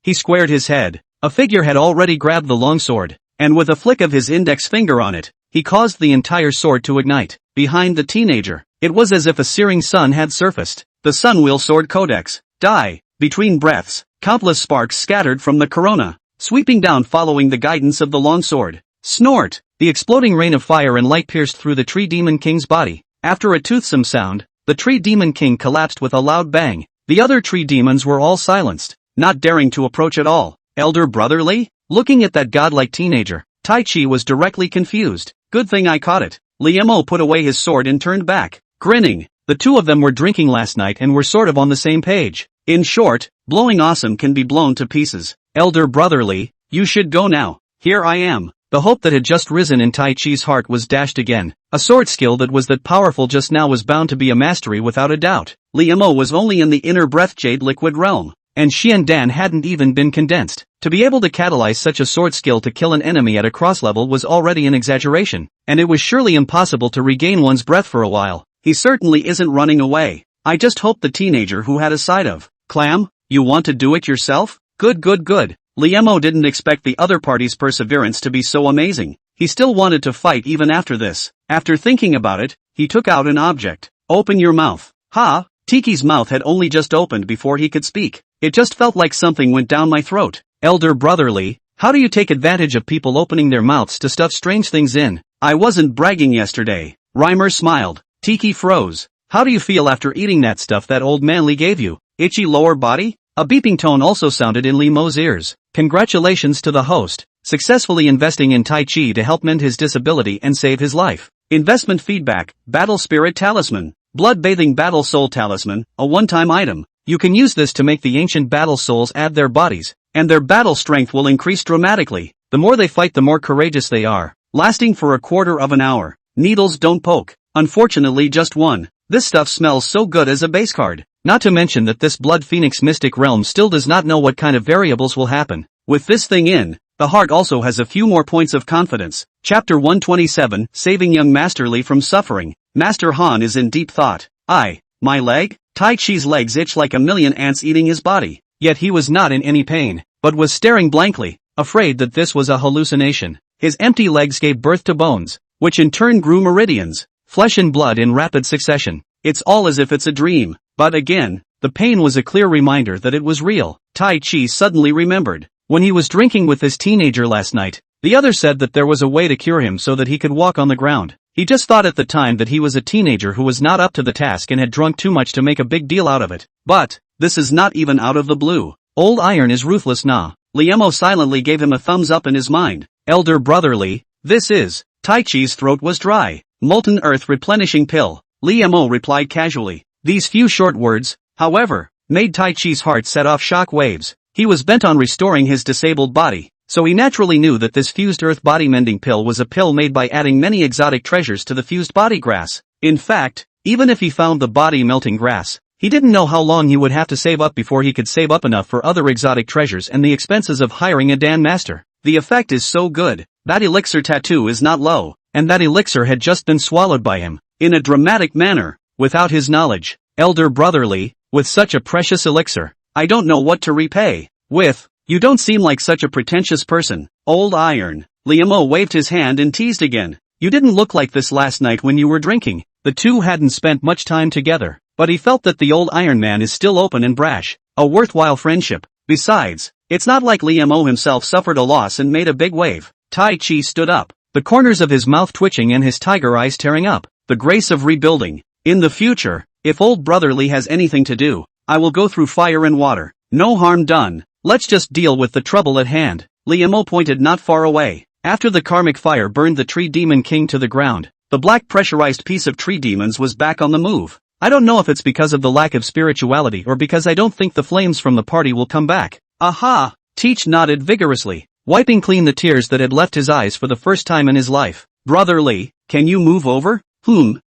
He squared his head. A figure had already grabbed the longsword, and with a flick of his index finger on it, he caused the entire sword to ignite. Behind the teenager, it was as if a searing sun had surfaced. The Sunwheel Sword Codex. Die. Between breaths, countless sparks scattered from the corona, sweeping down following the guidance of the longsword. Snort! The exploding rain of fire and light pierced through the tree demon king's body. After a toothsome sound, the tree demon king collapsed with a loud bang. The other tree demons were all silenced, not daring to approach at all. Elder brotherly? Looking at that godlike teenager, Tai Chi was directly confused. Good thing I caught it. Liemo put away his sword and turned back, grinning. The two of them were drinking last night and were sort of on the same page. In short, blowing awesome can be blown to pieces. Elder brotherly, you should go now. Here I am. The hope that had just risen in Tai Chi's heart was dashed again. A sword skill that was that powerful just now was bound to be a mastery without a doubt. Liemo was only in the inner breath jade liquid realm, and Xian Dan hadn't even been condensed. To be able to catalyze such a sword skill to kill an enemy at a cross level was already an exaggeration, and it was surely impossible to regain one's breath for a while. He certainly isn't running away. I just hope the teenager who had a side of clam, you want to do it yourself? Good. Liemo didn't expect the other party's perseverance to be so amazing. He still wanted to fight even after this. After thinking about it, he took out an object. Open your mouth. Tiki's mouth had only just opened before he could speak. It just felt like something went down my throat. Elder brotherly, how do you take advantage of people opening their mouths to stuff strange things in? I wasn't bragging yesterday. Reimer smiled. Tiki froze. How do you feel after eating that stuff that old man Lee gave you? Itchy lower body? A beeping tone also sounded in Lime's ears. Congratulations to the host, successfully investing in Tai Chi to help mend his disability and save his life. Investment feedback, Battle Spirit Talisman, Blood-Bathing Battle Soul Talisman, a one-time item. You can use this to make the ancient battle souls add their bodies, and their battle strength will increase dramatically. The more they fight, the more courageous they are. Lasting for a quarter of an hour. Needles don't poke. Unfortunately just one. This stuff smells so good as a base card. Not to mention that this Blood Phoenix Mystic Realm still does not know what kind of variables will happen. With this thing in, the heart also has a few more points of confidence. Chapter 127, Saving Young Master Lee from Suffering. Master Han is in deep thought. My leg? Tai Chi's legs itch like a million ants eating his body. Yet he was not in any pain, but was staring blankly, afraid that this was a hallucination. His empty legs gave birth to bones, which in turn grew meridians, flesh and blood in rapid succession. It's all as if it's a dream. But again, the pain was a clear reminder that it was real. Tai Chi suddenly remembered. When he was drinking with this teenager last night, the other said that there was a way to cure him so that he could walk on the ground. He just thought at the time that he was a teenager who was not up to the task and had drunk too much to make a big deal out of it. But this is not even out of the blue. Old iron is ruthless nah. Liemo silently gave him a thumbs up in his mind. Elder brotherly, this is. Tai Chi's throat was dry. Molten earth replenishing pill. Liemo replied casually. These few short words, however, made Tai Chi's heart set off shock waves. He was bent on restoring his disabled body, so he naturally knew that this fused earth body mending pill was a pill made by adding many exotic treasures to the fused body grass. In fact, even if he found the body melting grass, he didn't know how long he would have to save up before he could save up enough for other exotic treasures and the expenses of hiring a Dan master. The effect is so good. That elixir tattoo is not low, and that elixir had just been swallowed by him, in a dramatic manner, without his knowledge. Elder brotherly, with such a precious elixir, I don't know what to repay with. You don't seem like such a pretentious person. Old iron. Liemo waved his hand and teased again. You didn't look like this last night when you were drinking. The two hadn't spent much time together, but he felt that the old Iron Man is still open and brash, a worthwhile friendship. Besides, it's not like Liemo himself suffered a loss and made a big wave. Tai Chi stood up, the corners of his mouth twitching and his tiger eyes tearing up. The grace of rebuilding. In the future, if old brotherly has anything to do, I will go through fire and water. No harm done. Let's just deal with the trouble at hand. Liemo pointed not far away. After the karmic fire burned the tree demon king to the ground, the black pressurized piece of tree demons was back on the move. I don't know if it's because of the lack of spirituality or because I don't think the flames from the party will come back, Aha! Teach nodded vigorously, wiping clean the tears that had left his eyes for the first time in his life. Brother Lee, can you move over?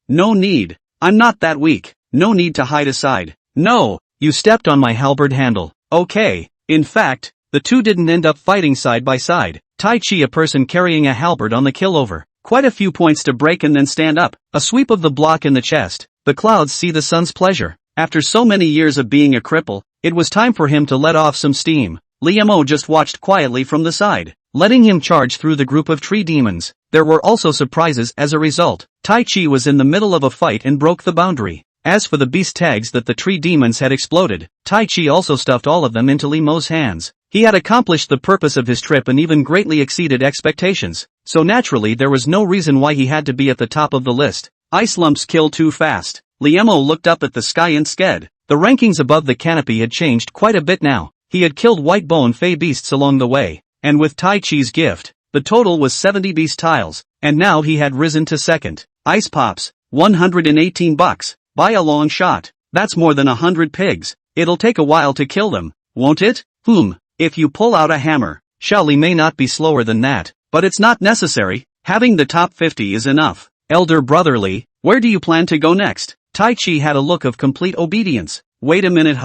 No need. I'm not that weak. No need to hide aside. No, you stepped on my halberd handle. Okay. In fact, the two didn't end up fighting side by side. Tai Chi, a person carrying a halberd on the killover. Quite a few points to break and then stand up. A sweep of the block in the chest. The clouds see the sun's pleasure. After so many years of being a cripple, it was time for him to let off some steam. Liamo just watched quietly from the side, letting him charge through the group of tree demons. There were also surprises as a result. Tai Chi was in the middle of a fight and broke the boundary. As for the beast tags that the tree demons had exploded, Tai Chi also stuffed all of them into Liamo's hands. He had accomplished the purpose of his trip and even greatly exceeded expectations, so naturally there was no reason why he had to be at the top of the list. Ice lumps kill too fast. Liamo looked up at the sky and sked. The rankings above the canopy had changed quite a bit now. He had killed white bone fey beasts along the way, and with Tai Chi's gift, the total was 70 beast tiles, and now he had risen to second. Ice pops, $118. By a long shot. That's more than 100 pigs. It'll take a while to kill them, won't it? If you pull out a hammer, Shaoli may not be slower than that, but it's not necessary. Having the top 50 is enough. Elder Brother Lee, where do you plan to go next? Tai Chi had a look of complete obedience. Wait a minute,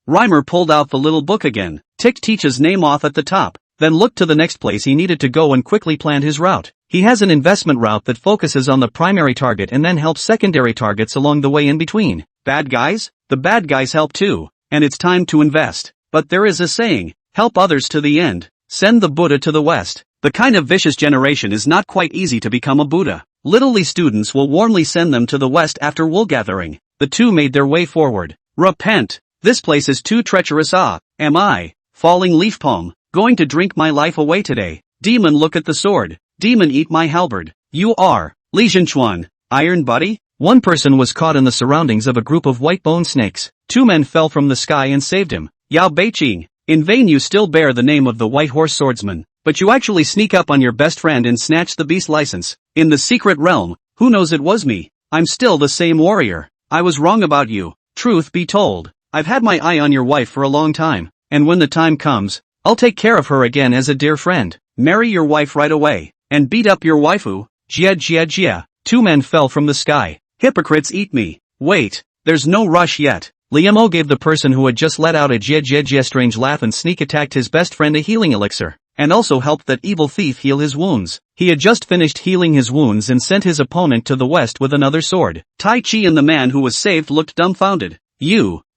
Reimer pulled out the little book again, ticked Teacher's name off at the top, then looked to the next place he needed to go and quickly planned his route. He has an investment route that focuses on the primary target and then helps secondary targets along the way in between. Bad guys? The bad guys help too, and it's time to invest. But there is a saying, help others to the end. Send the Buddha to the West. The kind of vicious generation is not quite easy to become a Buddha. Little Lee students will warmly send them to the West after wool gathering. The two made their way forward. Repent. This place is too treacherous. Am I, falling leaf palm, going to drink my life away today? Demon, look at the sword. Demon, eat my halberd. You are, Li Zhenchuan, Iron Buddy? One person was caught in the surroundings of a group of white bone snakes. Two men fell from the sky and saved him. Yao Beiqing, in vain you still bear the name of the White Horse Swordsman, but you actually sneak up on your best friend and snatch the beast license. In the secret realm, who knows, it was me. I'm still the same warrior. I was wrong about you. Truth be told, I've had my eye on your wife for a long time, and when the time comes, I'll take care of her again as a dear friend. Marry your wife right away, and beat up your waifu. Jia. Two men fell from the sky. Hypocrites, eat me. Wait, there's no rush yet. Liamo gave the person who had just let out a Jia strange laugh and sneak attacked his best friend a healing elixir, and also helped that evil thief heal his wounds. He had just finished healing his wounds and sent his opponent to the west with another sword. Tai Chi and the man who was saved looked dumbfounded.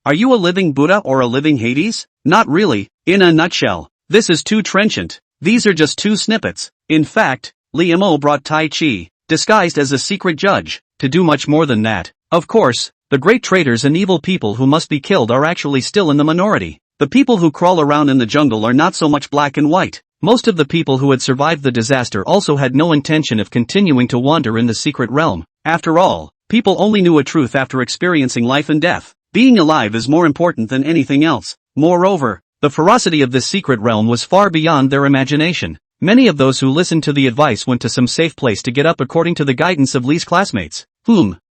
Are you a living Buddha or a living Hades? Not really. In a nutshell, this is too trenchant. These are just two snippets. In fact, Liamo brought Tai Chi, disguised as a secret judge, to do much more than that. Of course, the great traitors and evil people who must be killed are actually still in the minority. The people who crawl around in the jungle are not so much black and white. Most of the people who had survived the disaster also had no intention of continuing to wander in the secret realm. After all, people only knew a truth after experiencing life and death. Being alive is more important than anything else. Moreover, the ferocity of this secret realm was far beyond their imagination. Many of those who listened to the advice went to some safe place to get up according to the guidance of Lee's classmates.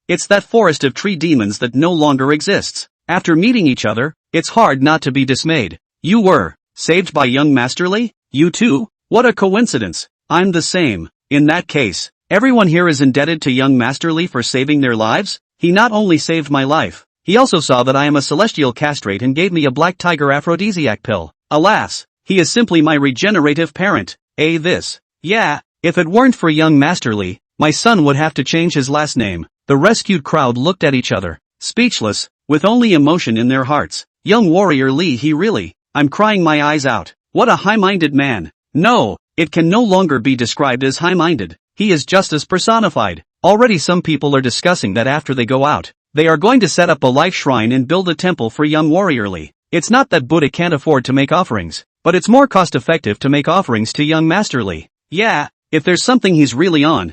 It's that forest of tree demons that no longer exists. After meeting each other, it's hard not to be dismayed. You were saved by young Master Lee? You too? What a coincidence. I'm the same. In that case, everyone here is indebted to young Master Lee for saving their lives? He not only saved my life, he also saw that I am a celestial castrate and gave me a black tiger aphrodisiac pill. Alas, he is simply my regenerative parent. If it weren't for young Master Lee, my son would have to change his last name. The rescued crowd looked at each other, speechless, with only emotion in their hearts. Young warrior Lee, I'm crying my eyes out. What a high-minded man. No, it can no longer be described as high-minded. He is justice personified. Already some people are discussing that after they go out, they are going to set up a life shrine and build a temple for young warrior Lee. It's not that Buddha can't afford to make offerings, but it's more cost-effective to make offerings to young Master Lee. If there's something he's really on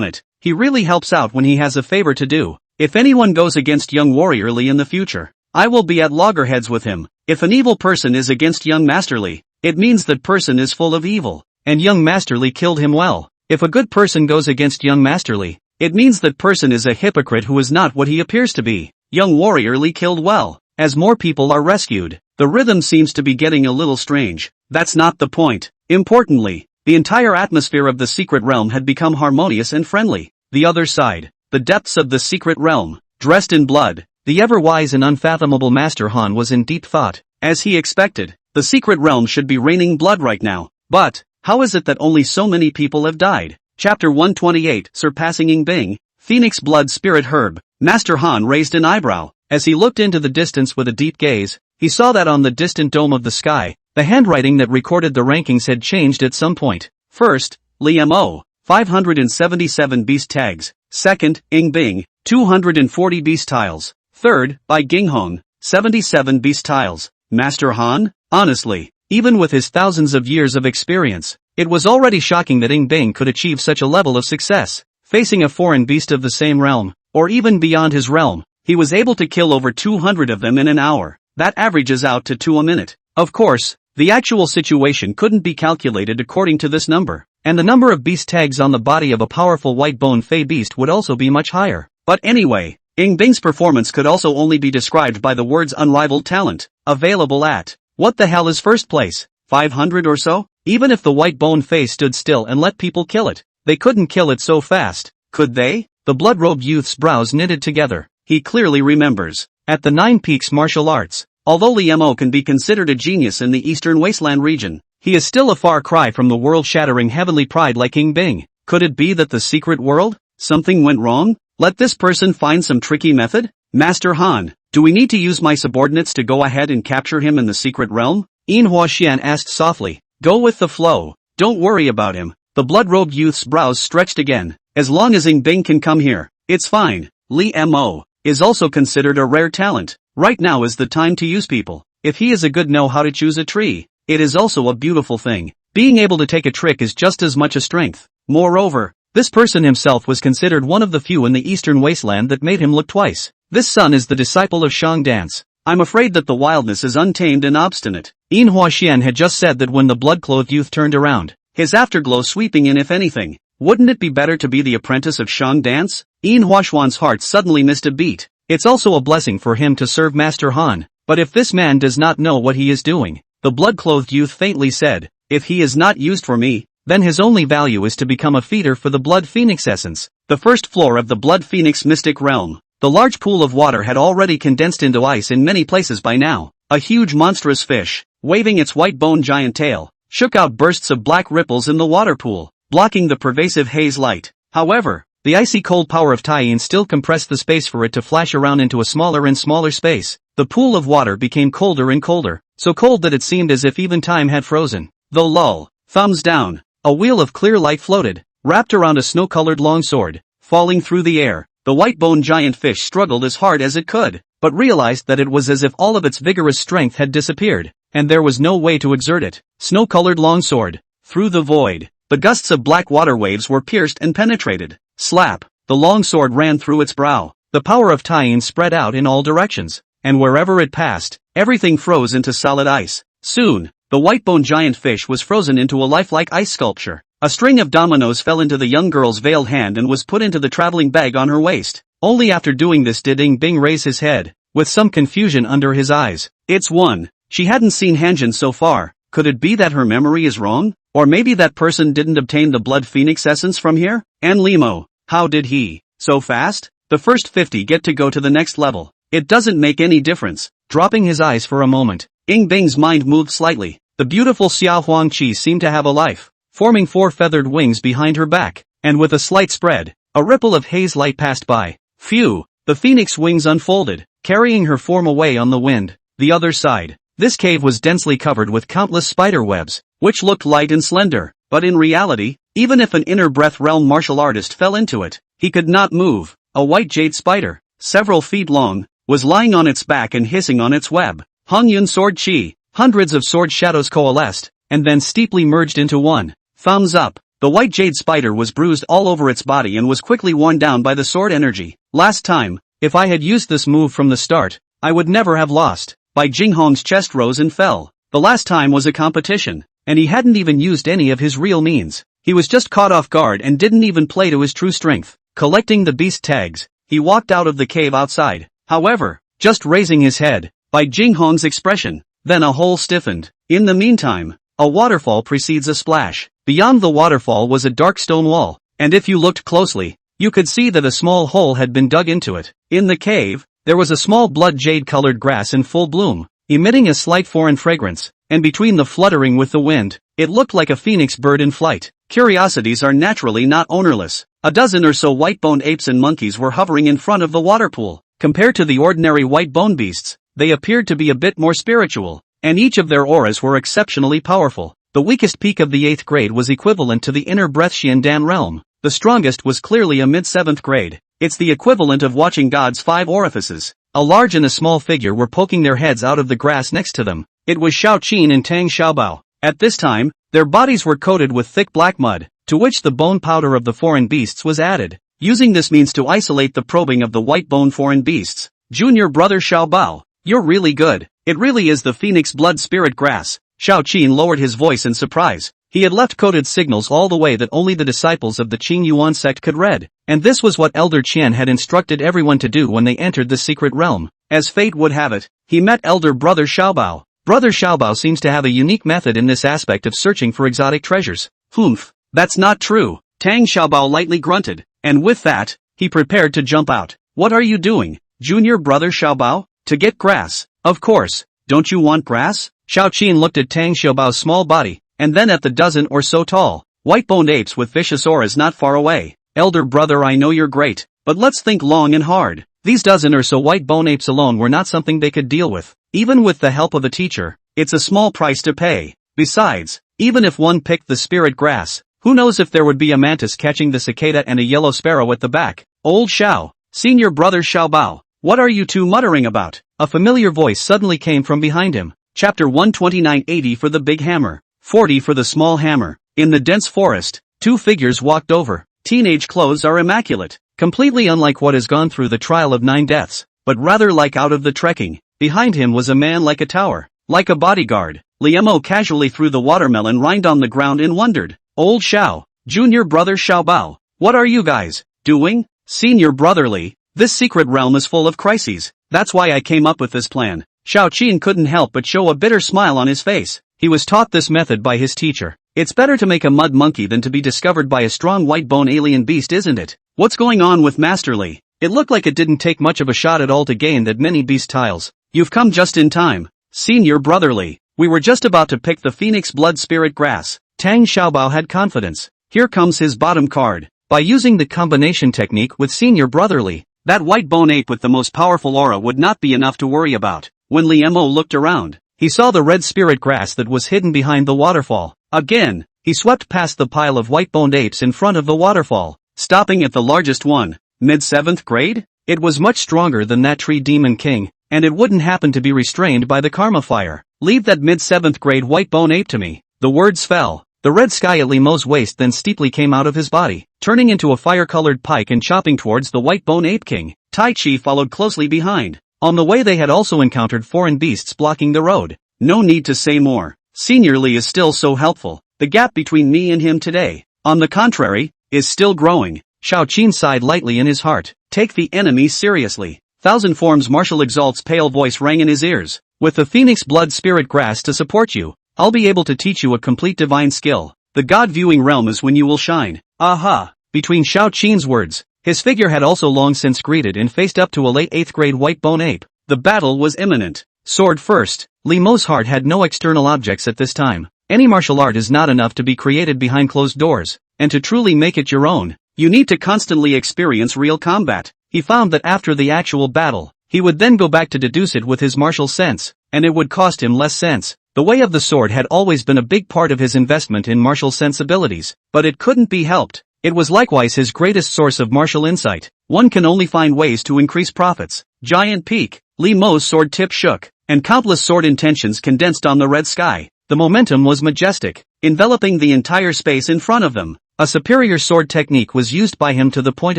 it. He really helps out when he has a favor to do. If anyone goes against young warrior Lee in the future, I will be at loggerheads with him. If an evil person is against young Master Lee, it means that person is full of evil, and young Master Lee killed him well. If a good person goes against young Master Lee, it means that person is a hypocrite who is not what he appears to be. Young warrior Lee killed well. As more people are rescued, The rhythm seems to be getting a little strange. That's not the point. Importantly, the entire atmosphere of the secret realm had become harmonious and friendly. The other side, the depths of the secret realm, dressed in blood, the ever-wise and unfathomable Master Han was in deep thought. As he expected, the secret realm should be raining blood right now. But, how is it that only so many people have died? Chapter 128, Surpassing Ying Bing, Phoenix Blood Spirit Herb. Master Han raised an eyebrow. As he looked into the distance with a deep gaze, he saw that on the distant dome of the sky, the handwriting that recorded the rankings had changed at some point. First, Li Mo, 577 beast tags. Second, Ying Bing, 240 beast tiles. Third, by Ginghong, 77 beast tiles. Master Han? Honestly, even with his thousands of years of experience, it was already shocking that Ying Bing could achieve such a level of success. Facing a foreign beast of the same realm, or even beyond his realm, he was able to kill over 200 of them in an hour. That averages out to 2 a minute. Of course, the actual situation couldn't be calculated according to this number, and the number of beast tags on the body of a powerful white-bone fey beast would also be much higher. But anyway, Ying Bing's performance could also only be described by the words unrivaled talent, available at, what the hell is first place, 500 or so? Even if the white-bone fey stood still and let people kill it, they couldn't kill it so fast, could they? The blood-robed youth's brows knitted together. He clearly remembers. At the Nine Peaks martial arts, although Li Mo can be considered a genius in the Eastern Wasteland region, he is still a far cry from the world-shattering heavenly pride like Ying Bing. Could it be that the secret world? Something went wrong? Let this person find some tricky method? Master Han, do we need to use my subordinates to go ahead and capture him in the secret realm? Yanhua Xian asked softly. Go with the flow. Don't worry about him. The blood-robed youth's brows stretched again. As long as Ying Bing can come here, it's fine. Li Mo is also considered a rare talent. Right now is the time to use people. If he is a good know how to choose a tree, it is also a beautiful thing. Being able to take a trick is just as much a strength. Moreover, this person himself was considered one of the few in the Eastern Wasteland that made him look twice. This son is the disciple of Shang Dance. I'm afraid that the wildness is untamed and obstinate. Yanhua Xian had just said that when the blood-clothed youth turned around, his afterglow sweeping in if anything. Wouldn't it be better to be the apprentice of Shang Dance? Yanhua Xuan's heart suddenly missed a beat. It's also a blessing for him to serve Master Han. But if this man does not know what he is doing, the blood-clothed youth faintly said, if he is not used for me, then his only value is to become a feeder for the Blood Phoenix essence. The first floor of the Blood Phoenix mystic realm. The large pool of water had already condensed into ice in many places by now. A huge monstrous fish, waving its white-bone giant tail, shook out bursts of black ripples in the water pool, blocking the pervasive haze light. However, the icy cold power of Taiyin still compressed the space for it to flash around into a smaller and smaller space. The pool of water became colder and colder, so cold that it seemed as if even time had frozen. Though lull, thumbs down, a wheel of clear light floated, wrapped around a snow-colored longsword, falling through the air. The white-boned giant fish struggled as hard as it could, but realized that it was as if all of its vigorous strength had disappeared, and there was no way to exert it. Snow-colored longsword. Through the void, the gusts of black water waves were pierced and penetrated. Slap, the longsword ran through its brow. The power of Taiyin spread out in all directions, and wherever it passed, everything froze into solid ice. Soon, the white-boned giant fish was frozen into a lifelike ice sculpture. A string of dominoes fell into the young girl's veiled hand and was put into the traveling bag on her waist. Only after doing this did Ying Bing raise his head, with some confusion under his eyes. It's one. She hadn't seen Hanjin so far. Could it be that her memory is wrong? Or maybe that person didn't obtain the Blood Phoenix essence from here? And Limo, how did he? So fast? The first 50 get to go to the next level. It doesn't make any difference. Dropping his eyes for a moment, Ying Bing's mind moved slightly. The beautiful Xiao Huangqi seemed to have a life, forming 4 feathered wings behind her back, and with a slight spread, a ripple of haze light passed by. Phew! The phoenix wings unfolded, carrying her form away on the wind. The other side. This cave was densely covered with countless spider webs, which looked light and slender, but in reality, even if an inner breath realm martial artist fell into it, he could not move. A white jade spider, several feet long, was lying on its back and hissing on its web. Hongyun sword chi. Hundreds of sword shadows coalesced, and then steeply merged into one. Thumbs up. The white jade spider was bruised all over its body and was quickly worn down by the sword energy. Last time, if I had used this move from the start, I would never have lost. Bai Jinghong's chest rose and fell. The last time was a competition, and he hadn't even used any of his real means. He was just caught off guard and didn't even play to his true strength. Collecting the beast tags, he walked out of the cave outside. However, just raising his head, Bai Jinghong's expression then a hole stiffened. In the meantime, a waterfall precedes a splash. Beyond the waterfall was a dark stone wall, and if you looked closely, you could see that a small hole had been dug into it. In the cave, there was a small blood jade-colored grass in full bloom, emitting a slight foreign fragrance, and between the fluttering with the wind, it looked like a phoenix bird in flight. Curiosities are naturally not ownerless. A dozen or so white-boned apes and monkeys were hovering in front of the water pool. Compared to the ordinary white-boned beasts, they appeared to be a bit more spiritual, and each of their auras were exceptionally powerful. The weakest peak of the 8th grade was equivalent to the inner breath Xiandan realm. The strongest was clearly a mid-7th grade. It's the equivalent of watching God's 5 orifices. A large and a small figure were poking their heads out of the grass next to them. It was Xiao Qin and Tang Xiaobao. At this time, their bodies were coated with thick black mud, to which the bone powder of the foreign beasts was added, using this means to isolate the probing of the white-boned foreign beasts. Junior brother Xiaobao, you're really good. It really is the phoenix blood spirit grass. Xiao Qin lowered his voice in surprise. He had left coded signals all the way that only the disciples of the Qing Yuan sect could read, and this was what Elder Qian had instructed everyone to do when they entered the secret realm. As fate would have it, he met elder brother Xiaobao. Brother Xiaobao seems to have a unique method in this aspect of searching for exotic treasures. Humph, that's not true. Tang Xiaobao lightly grunted, and with that, he prepared to jump out. What are you doing, junior brother Xiaobao? To get grass. Of course, don't you want grass? Xiao Qin looked at Tang Xiaobao's small body, and then at the dozen or so tall, white-boned apes with vicious auras not far away. Elder brother, I know you're great, but let's think long and hard. These dozen or so white-boned apes alone were not something they could deal with. Even with the help of a teacher, it's a small price to pay. Besides, even if one picked the spirit grass, who knows if there would be a mantis catching the cicada and a yellow sparrow at the back. Old Xiao, senior brother Xiaobao, what are you two muttering about? A familiar voice suddenly came from behind him. Chapter 129, 80 for the big hammer, 40 for the small hammer. In the dense forest, two figures walked over. Teenage clothes are immaculate, completely unlike what has gone through the trial of 9 deaths, but rather like out of the trekking. Behind him was a man like a tower, like a bodyguard. Liemo casually threw the watermelon rind on the ground and wondered. Old Xiao, junior brother Xiaobao, what are you guys doing? Senior brotherly, this secret realm is full of crises. That's why I came up with this plan. Xiao Qin couldn't help but show a bitter smile on his face. He was taught this method by his teacher. It's better to make a mud monkey than to be discovered by a strong white-bone alien beast, isn't it? What's going on with Master Li? It looked like it didn't take much of a shot at all to gain that many beast tiles. You've come just in time. Senior brotherly, we were just about to pick the phoenix blood spirit grass. Tang Xiaobao had confidence. Here comes his bottom card. By using the combination technique with senior brotherly, that white-bone ape with the most powerful aura would not be enough to worry about. When Liemo looked around, he saw the red spirit grass that was hidden behind the waterfall. Again, he swept past the pile of white-boned apes in front of the waterfall, stopping at the largest one. Mid-7th grade? It was much stronger than that tree demon king, and it wouldn't happen to be restrained by the karma fire. Leave that mid-7th grade white-bone ape to me. The words fell. The red sky at Limeau's waist then steeply came out of his body, turning into a fire-colored pike and chopping towards the white-bone ape king. Tai Chi followed closely behind. On the way they had also encountered foreign beasts blocking the road. No need to say more. Senior Li is still so helpful. The gap between me and him today, on the contrary, is still growing. Xiao Qin sighed lightly in his heart. Take the enemy seriously. Thousand Forms Martial Exalt's pale voice rang in his ears. With the Phoenix Blood Spirit Grass to support you, I'll be able to teach you a complete divine skill. The God-viewing realm is when you will shine. Aha! Between Xiao Qin's words, his figure had also long since greeted and faced up to a late 8th grade white-bone ape. The battle was imminent. Sword first. Limeau's heart had no external objects at this time. Any martial art is not enough to be created behind closed doors, and to truly make it your own, you need to constantly experience real combat. He found that after the actual battle, he would then go back to deduce it with his martial sense, and it would cost him less sense. The way of the sword had always been a big part of his investment in martial sensibilities, but it couldn't be helped. It was likewise his greatest source of martial insight. One can only find ways to increase profits. Giant peak. Limeau's sword tip shook, and countless sword intentions condensed on the red sky. The momentum was majestic, enveloping the entire space in front of them. A superior sword technique was used by him to the point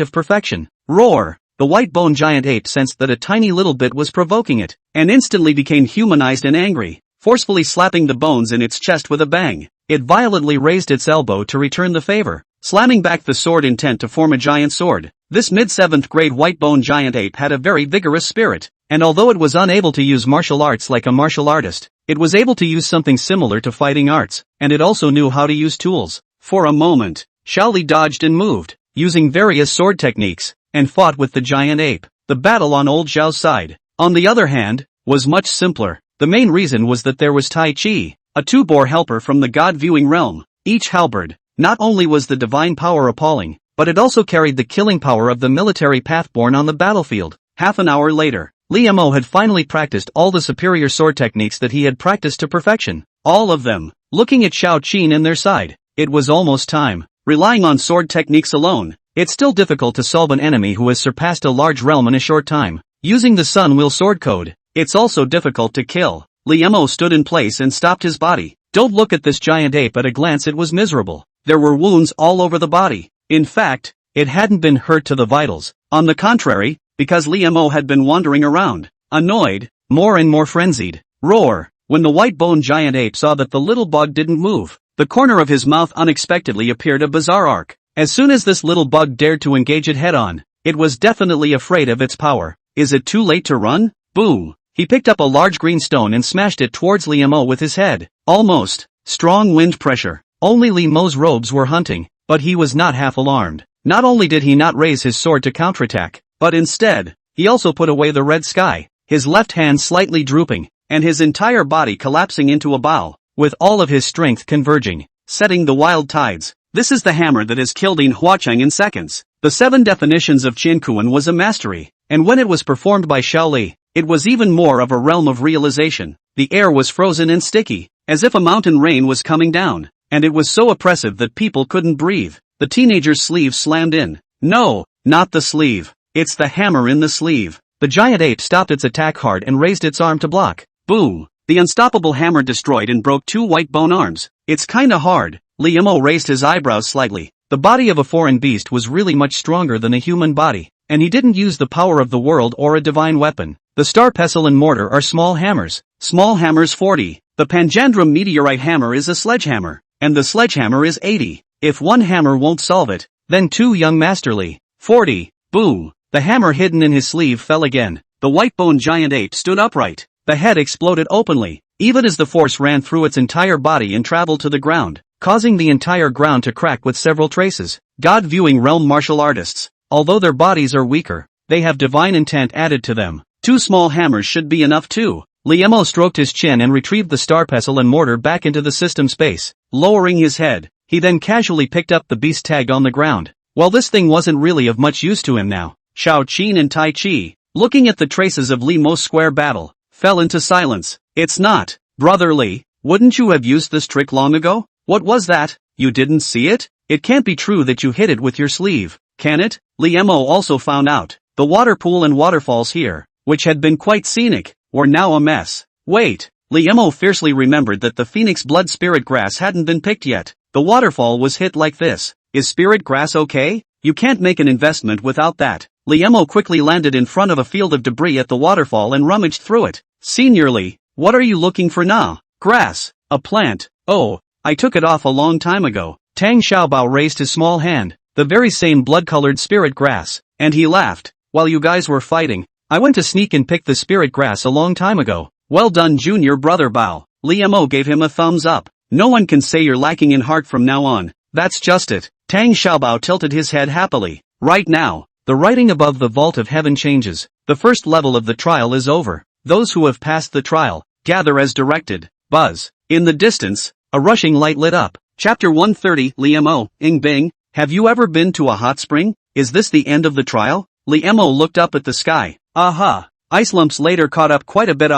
of perfection. Roar! The white-bone giant ape sensed that a tiny little bit was provoking it, and instantly became humanized and angry, forcefully slapping the bones in its chest with a bang. It violently raised its elbow to return the favor, slamming back the sword intent to form a giant sword. This mid-7th grade white-bone giant ape had a very vigorous spirit, and although it was unable to use martial arts like a martial artist, It was able to use something similar to fighting arts, and it also knew how to use tools. For a moment, Xiao Li dodged and moved, using various sword techniques, and fought with the giant ape. The battle on old Xiao's side, on the other hand, was much simpler. The main reason was that there was Tai Chi, a two-bore helper from the God-viewing realm. Each halberd, not only was the divine power appalling, but it also carried the killing power of the military pathborn on the battlefield. Half an hour later, Li Mo had finally practiced all the superior sword techniques that he had practiced to perfection. All of them. Looking at Xiao Qin and their side, it was almost time. Relying on sword techniques alone, it's still difficult to solve an enemy who has surpassed a large realm in a short time. Using the Sun Will sword code, it's also difficult to kill. Li Mo stood in place and stopped his body. Don't look at this giant ape. At a glance it was miserable. There were wounds all over the body. In fact, it hadn't been hurt to the vitals. On the contrary, because Li Mo had been wandering around, annoyed, more and more frenzied. Roar! When the white-boned giant ape saw that the little bug didn't move, the corner of his mouth unexpectedly appeared a bizarre arc. As soon as this little bug dared to engage it head-on, it was definitely afraid of its power. Is it too late to run? Boom! He picked up a large green stone and smashed it towards Li Mo with his head. Almost. Strong wind pressure. Only Li Mo's robes were hunting, but he was not half alarmed. Not only did he not raise his sword to counterattack, but instead, he also put away the red sky, his left hand slightly drooping, and his entire body collapsing into a bow, with all of his strength converging, setting the wild tides. This is the hammer that has killed In Huacheng in seconds. The 7 definitions of Qiankuan was a mastery, and when it was performed by Xiao Li, it was even more of a realm of realization. The air was frozen and sticky, as if a mountain rain was coming down, and it was so oppressive that people couldn't breathe. The teenager's sleeve slammed in. No, not the sleeve. It's the hammer in the sleeve. The giant ape stopped its attack hard and raised its arm to block. Boom! The unstoppable hammer destroyed and broke 2 white bone arms. It's kinda hard. Li Mo raised his eyebrows slightly. The body of a foreign beast was really much stronger than a human body, and he didn't use the power of the world or a divine weapon. The star pestle and mortar are small hammers. Small hammers 40. The Panjandrum meteorite hammer is a sledgehammer, and the sledgehammer is 80. If one hammer won't solve it, then 2 young masterly. 40. Boom! The hammer hidden in his sleeve fell again. The white-boned giant ape stood upright. The head exploded openly, even as the force ran through its entire body and traveled to the ground, causing the entire ground to crack with several traces. God-viewing realm martial artists, although their bodies are weaker, they have divine intent added to them. 2 small hammers should be enough too. Li Mo stroked his chin and retrieved the star pestle and mortar back into the system space. Lowering his head, he then casually picked up the beast tag on the ground. Well, this thing wasn't really of much use to him now. Xiao Qin and Tai Chi, looking at the traces of Li Mo's square battle, fell into silence. It's not, Brother Li, wouldn't you have used this trick long ago? What was that? You didn't see it? It can't be true that you hit it with your sleeve, can it? Li Mo also found out. The water pool and waterfalls here, which had been quite scenic, were now a mess. Wait, Li Mo fiercely remembered that the phoenix blood spirit grass hadn't been picked yet. The waterfall was hit like this. Is spirit grass okay? You can't make an investment without that. Li Mo quickly landed in front of a field of debris at the waterfall and rummaged through it. Senior Li, what are you looking for now? Grass. A plant. Oh, I took it off a long time ago. Tang Xiaobao raised his small hand. The very same blood-colored spirit grass. And he laughed. While you guys were fighting, I went to sneak and pick the spirit grass a long time ago. Well done, junior brother Bao. Li Mo gave him a thumbs up. No one can say you're lacking in heart from now on. That's just it. Tang Xiaobao tilted his head happily. Right now, the writing above the vault of heaven changes. The first level of the trial is over. Those who have passed the trial, gather as directed. Buzz. In the distance, a rushing light lit up. Chapter 130. Li Mo, Ing Bing, have you ever been to a hot spring? Is this the end of the trial? Li Mo looked up at the sky. Aha! Ice lumps later caught up quite a bit.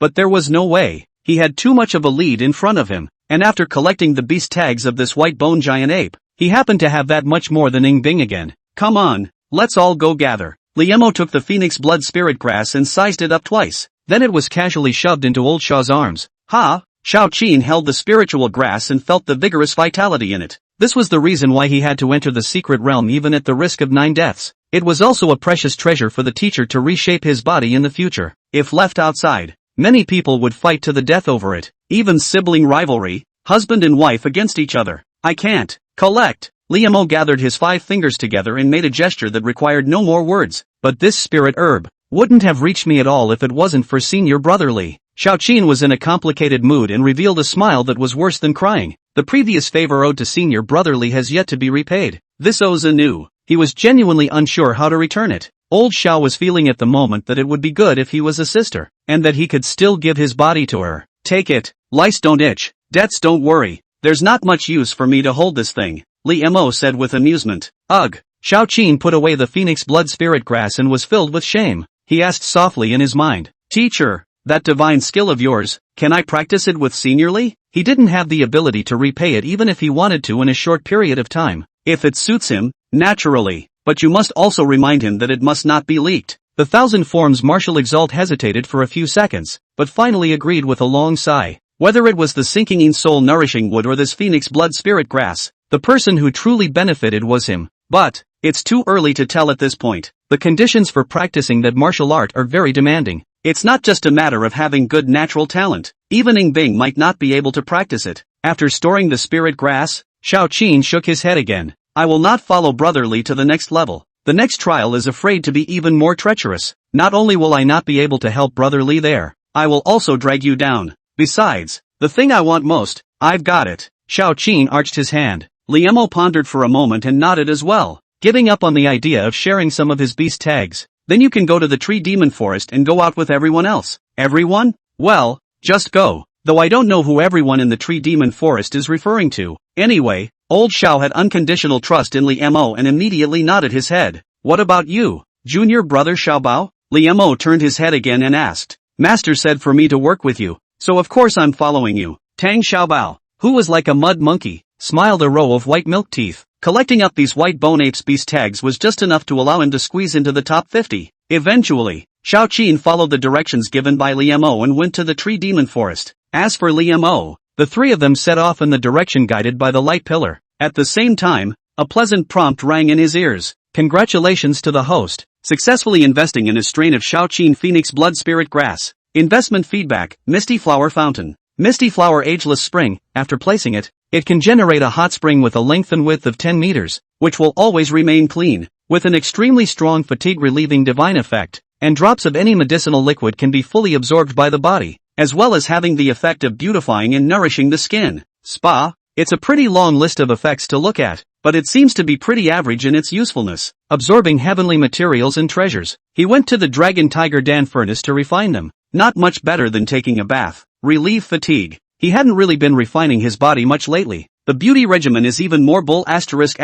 But there was no way. He had too much of a lead in front of him, and after collecting the beast tags of this white-boned giant ape, he happened to have that much more than Ing Bing again. Come on, let's all go gather. Li Mo took the phoenix blood spirit grass and sized it up twice. Then it was casually shoved into old Shaw's arms. Ha! Xiao Qin held the spiritual grass and felt the vigorous vitality in it. This was the reason why he had to enter the secret realm even at the risk of 9 deaths. It was also a precious treasure for the teacher to reshape his body in the future. If left outside, many people would fight to the death over it. Even sibling rivalry, husband and wife against each other. I can't. Collect. Li Mo gathered his 5 fingers together and made a gesture that required no more words. But this spirit herb wouldn't have reached me at all if it wasn't for senior brother Li. Xiaoqin was in a complicated mood and revealed a smile that was worse than crying. The previous favor owed to senior brother Li has yet to be repaid. This owes anew. He was genuinely unsure how to return it. Old Xiao was feeling at the moment that it would be good if he was a sister, and that he could still give his body to her. Take it. Lice don't itch. Debts don't worry. There's not much use for me to hold this thing, Li Mo said with amusement. Ugh. Xiaoqin put away the phoenix blood spirit grass and was filled with shame. He asked softly in his mind, Teacher, that divine skill of yours, can I practice it with Senior Li? He didn't have the ability to repay it even if he wanted to in a short period of time. If it suits him, naturally, but you must also remind him that it must not be leaked. The Thousand Forms Martial Exalt hesitated for a few seconds, but finally agreed with a long sigh. Whether it was the sinking in soul nourishing wood or this phoenix blood spirit grass, the person who truly benefited was him. But, it's too early to tell at this point. The conditions for practicing that martial art are very demanding. It's not just a matter of having good natural talent. Even Yingbing might not be able to practice it. After storing the spirit grass, Xiaoqin shook his head again. I will not follow Brother Li to the next level. The next trial is afraid to be even more treacherous. Not only will I not be able to help Brother Li there, I will also drag you down. Besides, the thing I want most, I've got it. Xiaoqin arched his hand. Li Mo pondered for a moment and nodded as well, giving up on the idea of sharing some of his beast tags. Then you can go to the tree demon forest and go out with everyone else. Everyone? Well, just go. Though I don't know who everyone in the tree demon forest is referring to. Anyway, old Xiao had unconditional trust in Li Mo and immediately nodded his head. What about you, junior brother Xiaobao? Li Mo turned his head again and asked. Master said for me to work with you, so of course I'm following you. Tang Xiaobao, who was like a mud monkey, smiled a row of white milk teeth. Collecting up these white bone apes beast tags was just enough to allow him to squeeze into the top 50. Eventually, Xiaoqin followed the directions given by Li Mo and went to the tree demon forest. As for Li Mo, the three of them set off in the direction guided by the light pillar. At the same time, a pleasant prompt rang in his ears. Congratulations to the host, successfully investing in a strain of Xiaoqin Phoenix Blood Spirit Grass. Investment feedback, Misty Flower Fountain. Misty Flower Ageless Spring. After placing it, it can generate a hot spring with a length and width of 10 meters, which will always remain clean, with an extremely strong fatigue-relieving divine effect, and drops of any medicinal liquid can be fully absorbed by the body, as well as having the effect of beautifying and nourishing the skin. Spa. It's a pretty long list of effects to look at, but it seems to be pretty average in its usefulness. Absorbing heavenly materials and treasures. He went to the Dragon Tiger Dan furnace to refine them. Not much better than taking a bath. Relieve fatigue. He hadn't really been refining his body much lately. The beauty regimen is even more bull asterisk.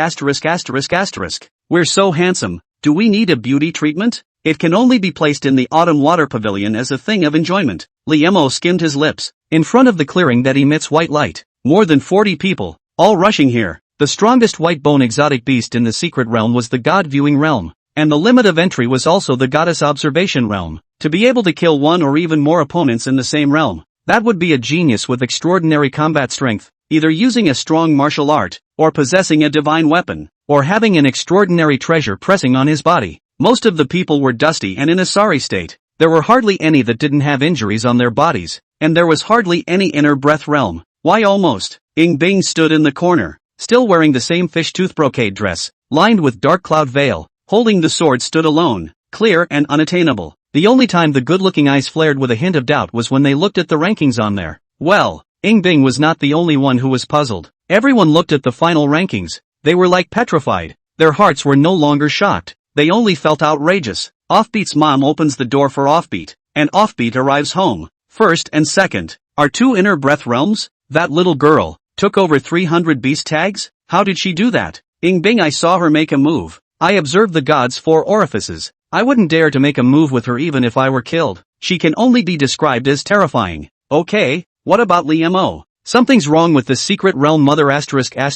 We're so handsome. Do we need a beauty treatment? It can only be placed in the autumn water pavilion as a thing of enjoyment. Li Mo skimmed his lips. In front of the clearing that emits white light. More than 40 people, all rushing here. The strongest white bone exotic beast in the secret realm was the god viewing realm. And the limit of entry was also the goddess observation realm. To be able to kill one or even more opponents in the same realm. That would be a genius with extraordinary combat strength, either using a strong martial art, or possessing a divine weapon, or having an extraordinary treasure pressing on his body. Most of the people were dusty and in a sorry state. There were hardly any that didn't have injuries on their bodies, and there was hardly any inner breath realm. Why almost? Yingbing stood in the corner, still wearing the same fish tooth brocade dress, lined with dark cloud veil, holding the sword stood alone, clear and unattainable. The only time the good-looking eyes flared with a hint of doubt was when they looked at the rankings on there. Well, Yingbing was not the only one who was puzzled. Everyone looked at the final rankings. They were like petrified. Their hearts were no longer shocked. They only felt outrageous. Offbeat's mom opens the door for Offbeat, and Offbeat arrives home. First and second are two inner breath realms. That little girl took over 300 beast tags? How did she do that? Yingbing, I saw her make a move. I observed the god's 4 orifices. I wouldn't dare to make a move with her even if I were killed. She can only be described as terrifying. Okay, what about Li Mo? Something's wrong with the secret realm mother asterisk. I'm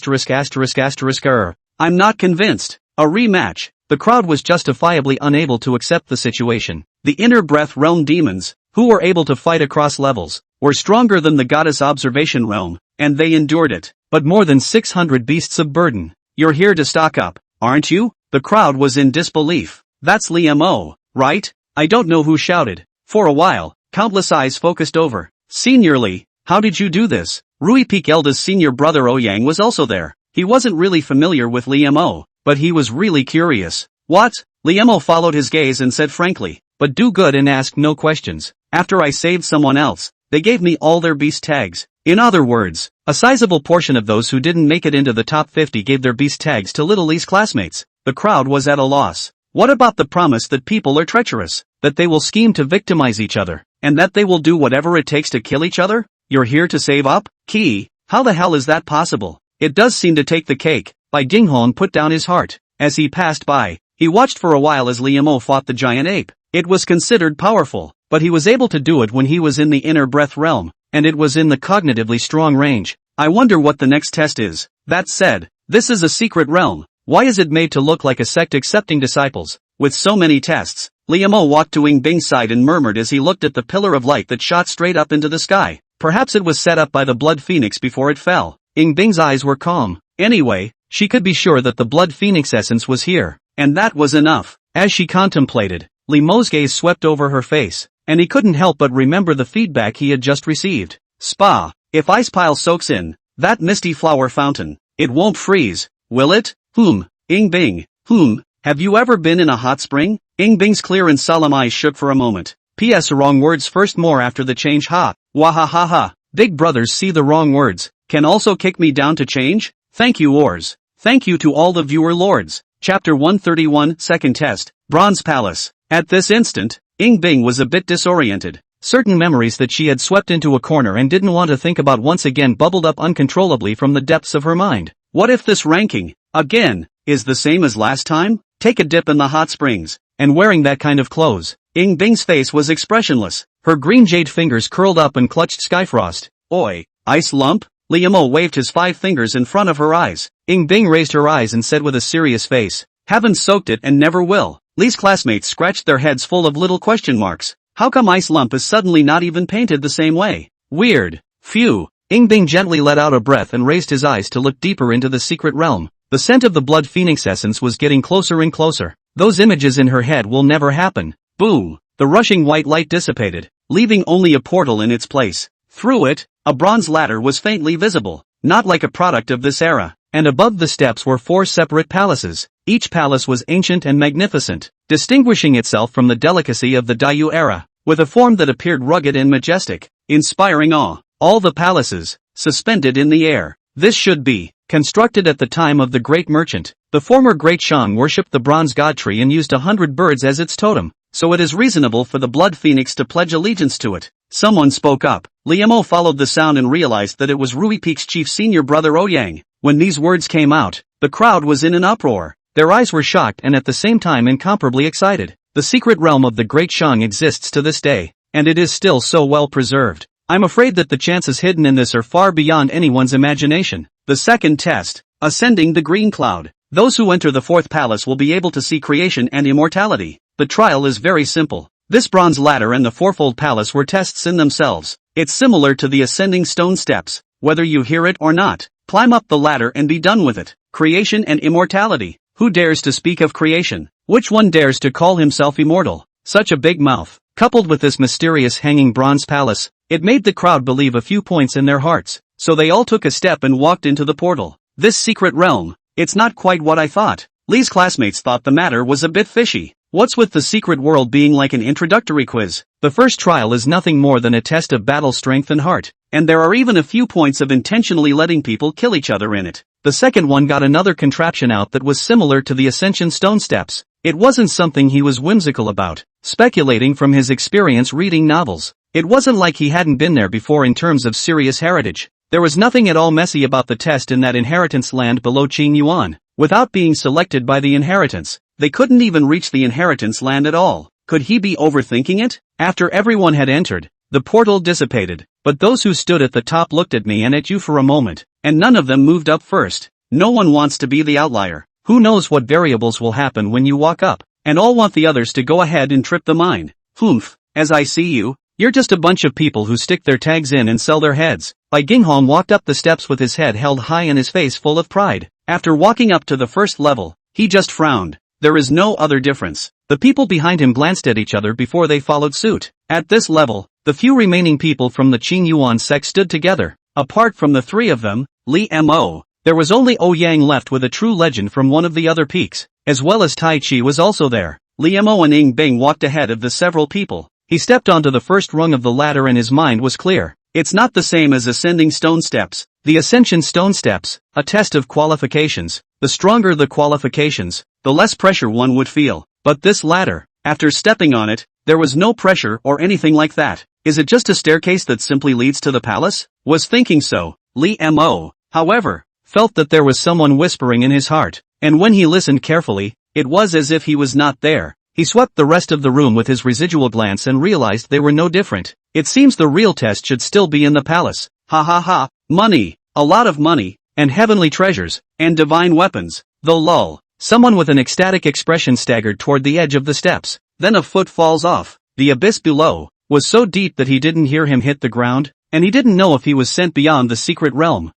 not convinced. A rematch. The crowd was justifiably unable to accept the situation. The inner breath realm demons, who were able to fight across levels, were stronger than the goddess observation realm, and they endured it. But more than 600 beasts of burden. You're here to stock up, aren't you? The crowd was in disbelief. That's Li Mo, right? I don't know who shouted. For a while, countless eyes focused over. Senior Li, how did you do this? Rui Peak Elda's senior brother Ouyang was also there. He wasn't really familiar with Li Mo, but he was really curious. What? Li Mo followed his gaze and said frankly, but do good and ask no questions. After I saved someone else, they gave me all their beast tags. In other words, a sizable portion of those who didn't make it into the top 50 gave their beast tags to Little Lee's classmates. The crowd was at a loss. What about the promise that people are treacherous, that they will scheme to victimize each other, and that they will do whatever it takes to kill each other? You're here to save up? Key, how the hell is that possible? It does seem to take the cake. Bai Jinghong put down his heart. As he passed by, he watched for a while as Liu Mo fought the giant ape. It was considered powerful, but he was able to do it when he was in the inner breath realm, and it was in the cognitively strong range. I wonder what the next test is. That said, this is a secret realm. Why is it made to look like a sect accepting disciples? With so many tests, Liu Mo walked to Ying Bing's side and murmured as he looked at the pillar of light that shot straight up into the sky. Perhaps it was set up by the blood phoenix before it fell. Ying Bing's eyes were calm. Anyway, she could be sure that the blood phoenix essence was here, and that was enough. As she contemplated, Li Mo's gaze swept over her face, and he couldn't help but remember the feedback he had just received. Spa, if ice pile soaks in that misty flower fountain, it won't freeze, will it? Ying Bing, have you ever been in a hot spring? Ying Bing's clear and solemn eyes shook for a moment. P.S. Wrong words first more after the change ha. Wahahaha. Big brothers see the wrong words, can also kick me down to change? Thank you Ors. Thank you to all the viewer lords. Chapter 131, Second Test, Bronze Palace. At this instant, Ying Bing was a bit disoriented. Certain memories that she had swept into a corner and didn't want to think about once again bubbled up uncontrollably from the depths of her mind. What if this ranking, again, is the same as last time? Take a dip in the hot springs, and wearing that kind of clothes. Ying Bing's face was expressionless. Her green jade fingers curled up and clutched Skyfrost. Oi, ice lump? Liu Mo waved his 5 fingers in front of her eyes. Ying Bing raised her eyes and said with a serious face, haven't soaked it and never will. Lee's classmates scratched their heads full of little question marks. How come ice lump is suddenly not even painted the same way? Weird. Phew. Ying Bing gently let out a breath and raised his eyes to look deeper into the secret realm. The scent of the blood phoenix essence was getting closer and closer. Those images in her head will never happen. Boom. The rushing white light dissipated, leaving only a portal in its place. Through it, a bronze ladder was faintly visible, not like a product of this era, and above the steps were 4 separate palaces. Each palace was ancient and magnificent, distinguishing itself from the delicacy of the Dayu era, with a form that appeared rugged and majestic, inspiring awe. All the palaces, suspended in the air. This should be constructed at the time of the great merchant. The former great Shang worshipped the bronze god tree and used 100 birds as its totem, so it is reasonable for the blood phoenix to pledge allegiance to it. Someone spoke up. Liu Mo followed the sound and realized that it was Rui Peak's chief senior brother Ouyang. When these words came out, the crowd was in an uproar. Their eyes were shocked and at the same time incomparably excited. The secret realm of the great Shang exists to this day, and it is still so well preserved. I'm afraid that the chances hidden in this are far beyond anyone's imagination. The second test, ascending the green cloud. Those who enter the 4th palace will be able to see creation and immortality. The trial is very simple. This bronze ladder and the 4-fold palace were tests in themselves. It's similar to the ascending stone steps. Whether you hear it or not, climb up the ladder and be done with it. Creation and immortality. Who dares to speak of creation? Which one dares to call himself immortal? Such a big mouth. Coupled with this mysterious hanging bronze palace, it made the crowd believe a few points in their hearts. So they all took a step and walked into the portal. This secret realm, it's not quite what I thought. Lee's classmates thought the matter was a bit fishy. What's with the secret world being like an introductory quiz? The first trial is nothing more than a test of battle strength and heart, and there are even a few points of intentionally letting people kill each other in it. The second one got another contraption out that was similar to the Ascension Stone Steps. It wasn't something he was whimsical about, speculating from his experience reading novels. It wasn't like he hadn't been there before in terms of serious heritage. There was nothing at all messy about the test in that inheritance land below Qing Yuan. Without being selected by the inheritance, they couldn't even reach the inheritance land at all. Could he be overthinking it? After everyone had entered, the portal dissipated, but those who stood at the top looked at me and at you for a moment, and none of them moved up first. No one wants to be the outlier. Who knows what variables will happen when you walk up, and all want the others to go ahead and trip the mine. As I see you, you're just a bunch of people who stick their tags in and sell their heads. Bai Jinghong walked up the steps with his head held high and his face full of pride. After walking up to the first level, he just frowned. There is no other difference. The people behind him glanced at each other before they followed suit. At this level, the few remaining people from the Qing Yuan sect stood together. Apart from the 3 of them, Li Mo, there was only Ouyang left with a true legend from one of the other peaks, as well as Tai Chi was also there. Li Mo and Ing Bing walked ahead of the several people. He stepped onto the first rung of the ladder and his mind was clear. It's not the same as ascending stone steps. The ascension stone steps, a test of qualifications. The stronger the qualifications, the less pressure one would feel. But this ladder, after stepping on it, there was no pressure or anything like that. Is it just a staircase that simply leads to the palace? Was thinking so. Li Mo, however, felt that there was someone whispering in his heart. And when he listened carefully, it was as if he was not there. He swept the rest of the room with his residual glance and realized they were no different. It seems the real test should still be in the palace. Ha ha ha, money, a lot of money, and heavenly treasures, and divine weapons. Though lol, someone with an ecstatic expression staggered toward the edge of the steps. Then a foot falls off. The abyss below was so deep that he didn't hear him hit the ground, and he didn't know if he was sent beyond the secret realm.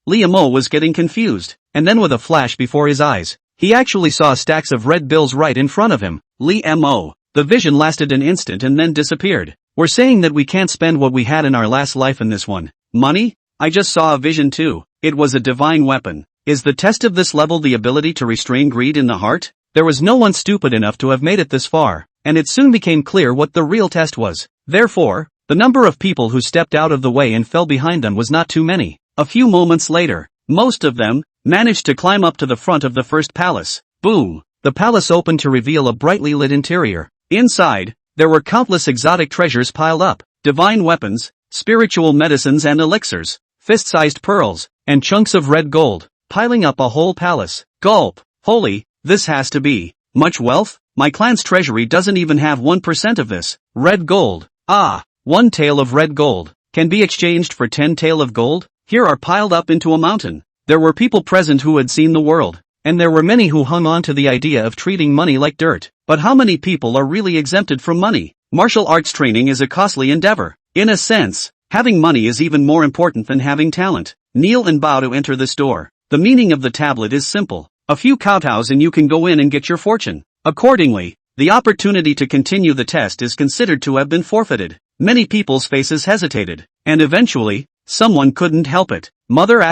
Li Mo was getting confused, and then with a flash before his eyes, he actually saw stacks of red bills right in front of him. Li Mo. The vision lasted an instant and then disappeared. We're saying that we can't spend what we had in our last life in this one. Money? I just saw a vision too. It was a divine weapon. Is the test of this level the ability to restrain greed in the heart? There was no one stupid enough to have made it this far, and it soon became clear what the real test was. Therefore, the number of people who stepped out of the way and fell behind them was not too many. A few moments later, most of them managed to climb up to the front of the first palace. Boom! The palace opened to reveal a brightly lit interior. Inside, there were countless exotic treasures piled up, divine weapons, spiritual medicines and elixirs, fist-sized pearls, and chunks of red gold, piling up a whole palace. Gulp! Holy, this has to be much wealth? My clan's treasury doesn't even have 1% of this. Red gold. Ah, 1 tael of red gold can be exchanged for 10 tael of gold? Here are piled up into a mountain. There were people present who had seen the world, and there were many who hung on to the idea of treating money like dirt. But how many people are really exempted from money? Martial arts training is a costly endeavor. In a sense, having money is even more important than having talent. Kneel and bow to enter this door. The meaning of the tablet is simple. A few kowtows and you can go in and get your fortune. Accordingly, the opportunity to continue the test is considered to have been forfeited. Many people's faces hesitated, and eventually, someone couldn't help it. Mother *******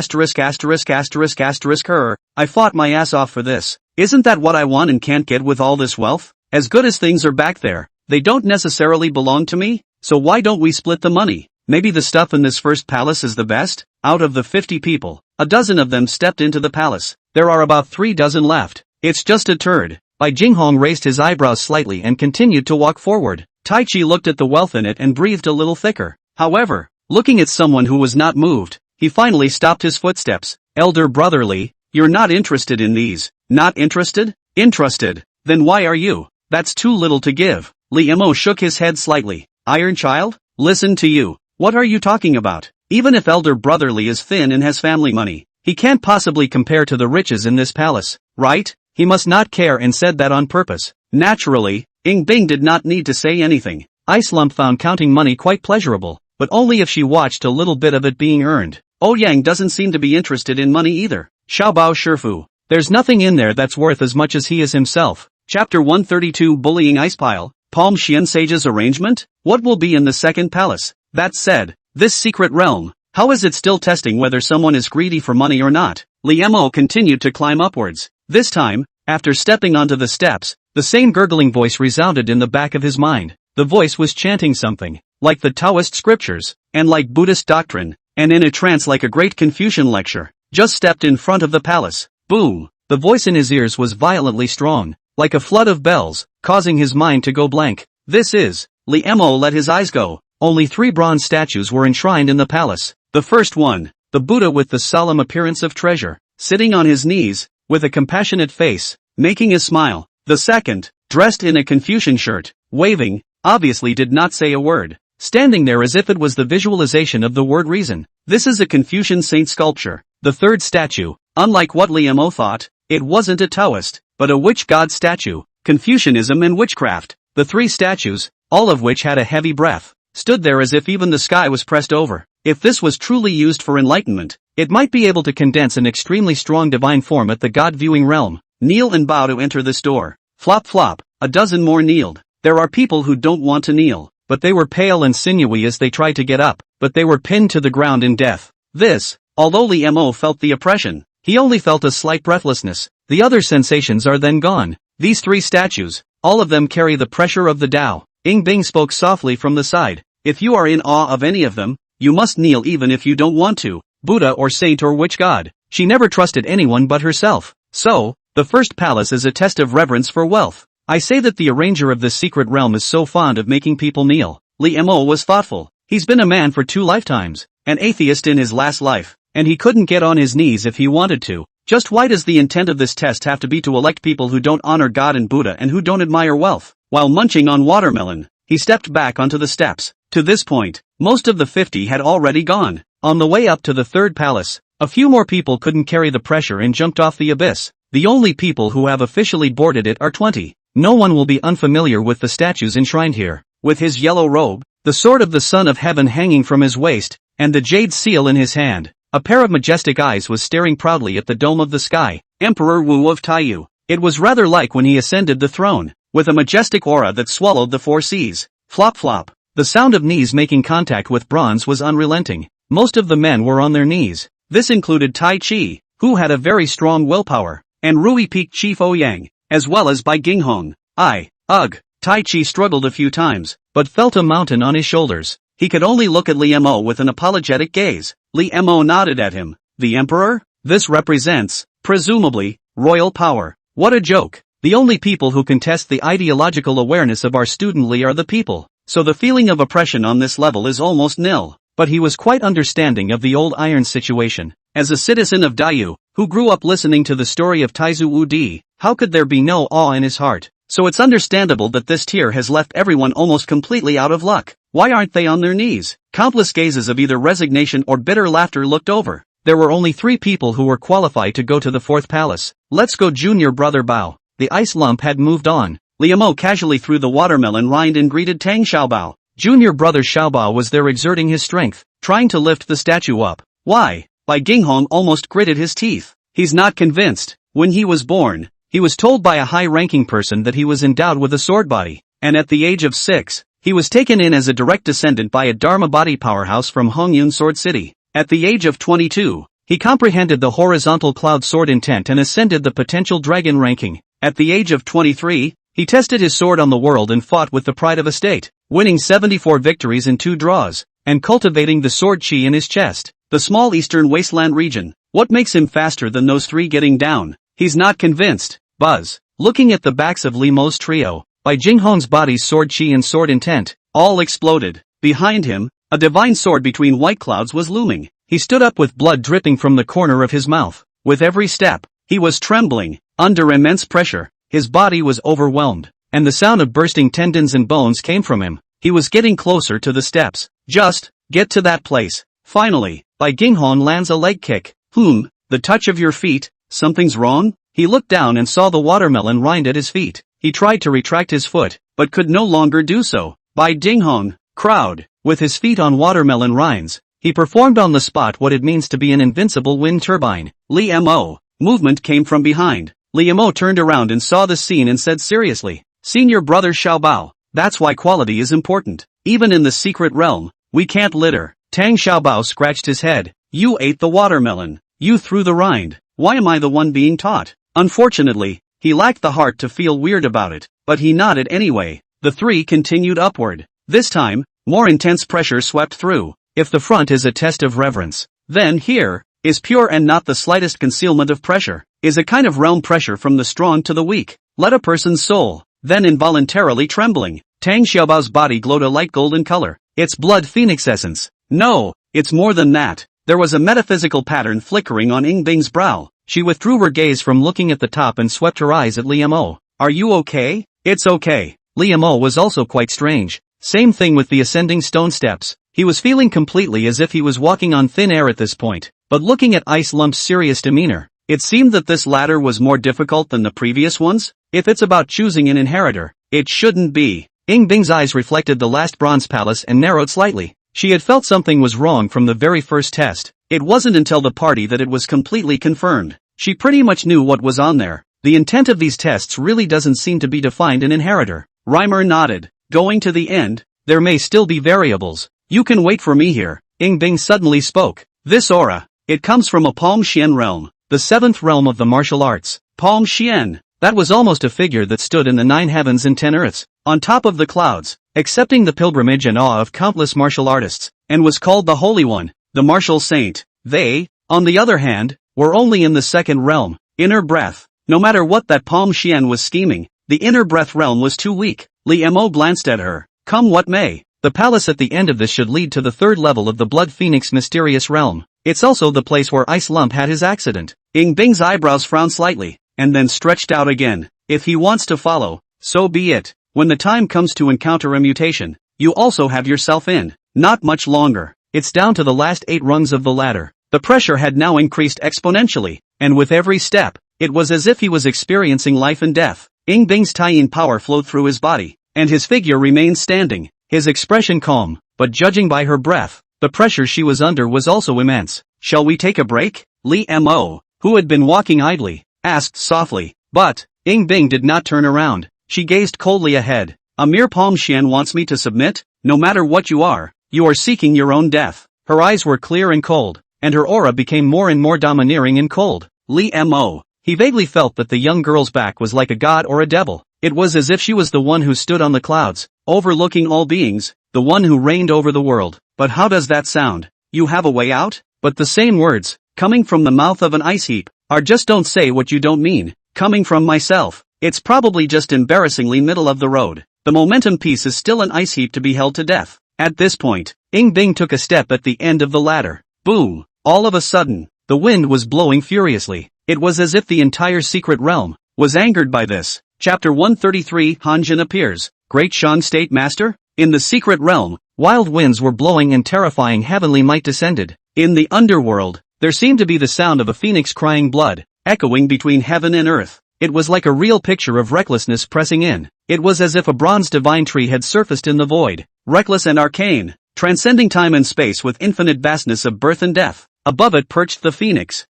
her, I fought my ass off for this. Isn't that what I want and can't get with all this wealth? As good as things are back there, they don't necessarily belong to me, so why don't we split the money? Maybe the stuff in this first palace is the best? Out of the 50 people, a dozen of them stepped into the palace. There are about 3 dozen left. It's just a turd. Bai Jinghong raised his eyebrows slightly and continued to walk forward. Tai Chi looked at the wealth in it and breathed a little thicker. However, looking at someone who was not moved, he finally stopped his footsteps. Elder brotherly, you're not interested in these. Not interested? Interested. Then why are you? That's too little to give. Li Mo shook his head slightly. Iron child? Listen to you. What are you talking about? Even if Elder brotherly is thin and has family money, he can't possibly compare to the riches in this palace, right? He must not care and said that on purpose. Naturally, Ing Bing did not need to say anything. Ice Lump found counting money quite pleasurable, but only if she watched a little bit of it being earned. Ouyang doesn't seem to be interested in money either. Xiaobao Shifu. There's nothing in there that's worth as much as he is himself. Chapter 132 Bullying Ice Pile. Palm Xian Sage's arrangement? What will be in the second palace? That said, this secret realm, how is it still testing whether someone is greedy for money or not? Li Mo continued to climb upwards. This time, after stepping onto the steps, the same gurgling voice resounded in the back of his mind. The voice was chanting something, like the Taoist scriptures, and like Buddhist doctrine, and in a trance like a great Confucian lecture. Just stepped in front of the palace. Boom! The voice in his ears was violently strong, like a flood of bells, causing his mind to go blank. This is. Li Mo let his eyes go. Only 3 bronze statues were enshrined in the palace. The first one, the Buddha with the solemn appearance of treasure, sitting on his knees, with a compassionate face, making a smile. The second, dressed in a Confucian shirt, waving, obviously did not say a word, standing there as if it was the visualization of the word reason. This is a Confucian saint sculpture. The third statue, unlike what Li Mo thought, it wasn't a Taoist, but a witch god statue. Confucianism and witchcraft. The 3 statues, all of which had a heavy breath, stood there as if even the sky was pressed over. If this was truly used for enlightenment, it might be able to condense an extremely strong divine form at the God-viewing realm. Kneel and bow to enter this door. Flop flop, a dozen more kneeled. There are people who don't want to kneel, but they were pale and sinewy as they tried to get up, but they were pinned to the ground in death. This, although Li Mo felt the oppression, he only felt a slight breathlessness. The other sensations are then gone. These 3 statues, all of them carry the pressure of the Tao. Bing spoke softly from the side. If you are in awe of any of them, you must kneel even if you don't want to. Buddha or saint or witch god. She never trusted anyone but herself. So, the first palace is a test of reverence for wealth. I say that the arranger of this secret realm is so fond of making people kneel. Lee Mo was thoughtful. He's been a man for 2 lifetimes, an atheist in his last life, and he couldn't get on his knees if he wanted to. Just why does the intent of this test have to be to elect people who don't honor God and Buddha and who don't admire wealth? While munching on watermelon, he stepped back onto the steps. To this point, most of the 50 had already gone. On the way up to the third palace, a few more people couldn't carry the pressure and jumped off the abyss. The only people who have officially boarded it are 20. No one will be unfamiliar with the statues enshrined here. With his yellow robe, the sword of the Son of Heaven hanging from his waist, and the jade seal in his hand, a pair of majestic eyes was staring proudly at the dome of the sky. Emperor Wu of Taiyu. It was rather like when he ascended the throne, with a majestic aura that swallowed the 4 seas. Flop flop. The sound of knees making contact with bronze was unrelenting. Most of the men were on their knees. This included Tai Chi, who had a very strong willpower, and Rui Peak Chief Ouyang, as well as Bai Ginghong. Tai Chi struggled a few times, but felt a mountain on his shoulders. He could only look at Li Mo with an apologetic gaze. Li Mo nodded at him. The emperor? This represents, presumably, royal power. What a joke. The only people who contest the ideological awareness of our student Li are the people, so the feeling of oppression on this level is almost nil. But he was quite understanding of the old iron situation. As a citizen of Dayu, who grew up listening to the story of Taizu Wudi, how could there be no awe in his heart? So it's understandable that this tier has left everyone almost completely out of luck. Why aren't they on their knees? Countless gazes of either resignation or bitter laughter looked over. There were only 3 people who were qualified to go to the 4th palace. Let's go, junior brother Bao. The ice lump had moved on. Liamo casually threw the watermelon rind and greeted Tang Xiaobao. Junior brother Xiaobao was there exerting his strength, trying to lift the statue up. Why? Bai Ginghong almost gritted his teeth. He's not convinced. When he was born, he was told by a high-ranking person that he was endowed with a sword body, and at the age of 6, he was taken in as a direct descendant by a Dharma body powerhouse from Hongyun Sword City. At the age of 22, he comprehended the horizontal cloud sword intent and ascended the potential dragon ranking. At the age of 23, he tested his sword on the world and fought with the pride of a state, winning 74 victories in 2 draws, and cultivating the sword chi in his chest. The small eastern wasteland region. What makes him faster than those 3 getting down? He's not convinced. Buzz. Looking at the backs of Li Mo's trio, Bai Jinghong's body's sword chi and sword intent, all exploded. Behind him, a divine sword between white clouds was looming. He stood up with blood dripping from the corner of his mouth. With every step, he was trembling, under immense pressure. His body was overwhelmed, and the sound of bursting tendons and bones came from him. He was getting closer to the steps. Just, get to that place. Finally, Bai Ginghong lands a leg kick. The touch of your feet, something's wrong? He looked down and saw the watermelon rind at his feet. He tried to retract his foot, but could no longer do so. Bai Ginghong, crowd, with his feet on watermelon rinds, he performed on the spot what it means to be an invincible wind turbine. Li Mo. Movement came from behind. Li Mo turned around and saw the scene and said seriously, Senior brother Xiaobao, that's why quality is important. Even in the secret realm, we can't litter. Tang Xiaobao scratched his head. You ate the watermelon. You threw the rind. Why am I the one being taught? Unfortunately, he lacked the heart to feel weird about it, but he nodded anyway. The 3 continued upward. This time, more intense pressure swept through. If the front is a test of reverence, then here is pure and not the slightest concealment of pressure, is a kind of realm pressure from the strong to the weak. Let a person's soul, then involuntarily trembling. Tang Xiaobao's body glowed a light golden color. It's blood phoenix essence. No, it's more than that. There was a metaphysical pattern flickering on Ying Bing's brow. She withdrew her gaze from looking at the top and swept her eyes at Li Mo. Are you okay? It's okay. Li Mo was also quite strange. Same thing with the ascending stone steps. He was feeling completely as if he was walking on thin air at this point. But looking at Ice Lump's serious demeanor, it seemed that this ladder was more difficult than the previous ones. If it's about choosing an inheritor, it shouldn't be. Ying Bing's eyes reflected the last bronze palace and narrowed slightly. She had felt something was wrong from the very first test. It wasn't until the party that it was completely confirmed. She pretty much knew what was on there. The intent of these tests really doesn't seem to be to find an inheritor. Reimer nodded. Going to the end, there may still be variables. You can wait for me here. Ying Bing suddenly spoke. This aura, it comes from a Palm Xian realm, the 7th realm of the martial arts. Palm Xian. That was almost a figure that stood in the 9 heavens and 10 earths, on top of the clouds, accepting the pilgrimage and awe of countless martial artists, and was called the Holy One, the martial saint. They, on the other hand, were only in the second realm, inner breath. No matter what that Palm Xian was scheming, the inner breath realm was too weak. Li Mo glanced at her. Come what may, the palace at the end of this should lead to the third level of the Blood Phoenix mysterious realm. It's also the place where Ice Lump had his accident. Ying Bing's eyebrows frowned slightly, and then stretched out again. If he wants to follow, so be it. When the time comes to encounter a mutation, you also have yourself in. Not much longer. It's down to the last 8 rungs of the ladder. The pressure had now increased exponentially, and with every step, it was as if he was experiencing life and death. Ying Bing's Taiyin power flowed through his body, and his figure remained standing, his expression calm, but judging by her breath, the pressure she was under was also immense. Shall we take a break? Li Mo, who had been walking idly, asked softly, but Ying Bing did not turn around. She gazed coldly ahead. A mere Palm Xian wants me to submit? No matter what you are seeking your own death. Her eyes were clear and cold, and her aura became more and more domineering and cold. Li Mo. He vaguely felt that the young girl's back was like a god or a devil. It was as if she was the one who stood on the clouds, overlooking all beings, the one who reigned over the world. But how does that sound? You have a way out? But the same words, coming from the mouth of an ice heap, are just don't say what you don't mean. Coming from myself, it's probably just embarrassingly middle of the road. The momentum piece is still an ice heap to be held to death. At this point, Ying Bing took a step at the end of the ladder. Boom! All of a sudden, the wind was blowing furiously. It was as if the entire secret realm was angered by this. Chapter 133 Hanjin appears. Great Shang State Master? In the secret realm, wild winds were blowing and terrifying heavenly might descended. In the underworld, there seemed to be the sound of a phoenix crying blood, echoing between heaven and earth. It was like a real picture of recklessness pressing in. It was as if a bronze divine tree had surfaced in the void, reckless and arcane, transcending time and space with infinite vastness of birth and death. Above it perched the phoenix,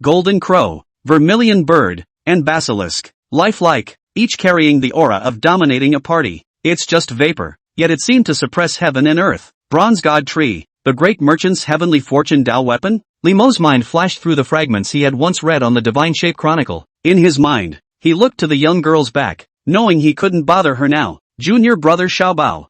golden crow, vermilion bird, and basilisk, lifelike, each carrying the aura of dominating a party. It's just vapor, yet it seemed to suppress heaven and earth. Bronze god tree, the great merchant's heavenly fortune Tao weapon? Li Mo's mind flashed through the fragments he had once read on the Divine Shape Chronicle. In his mind, he looked to the young girl's back, knowing he couldn't bother her now. Junior brother Xiaobao.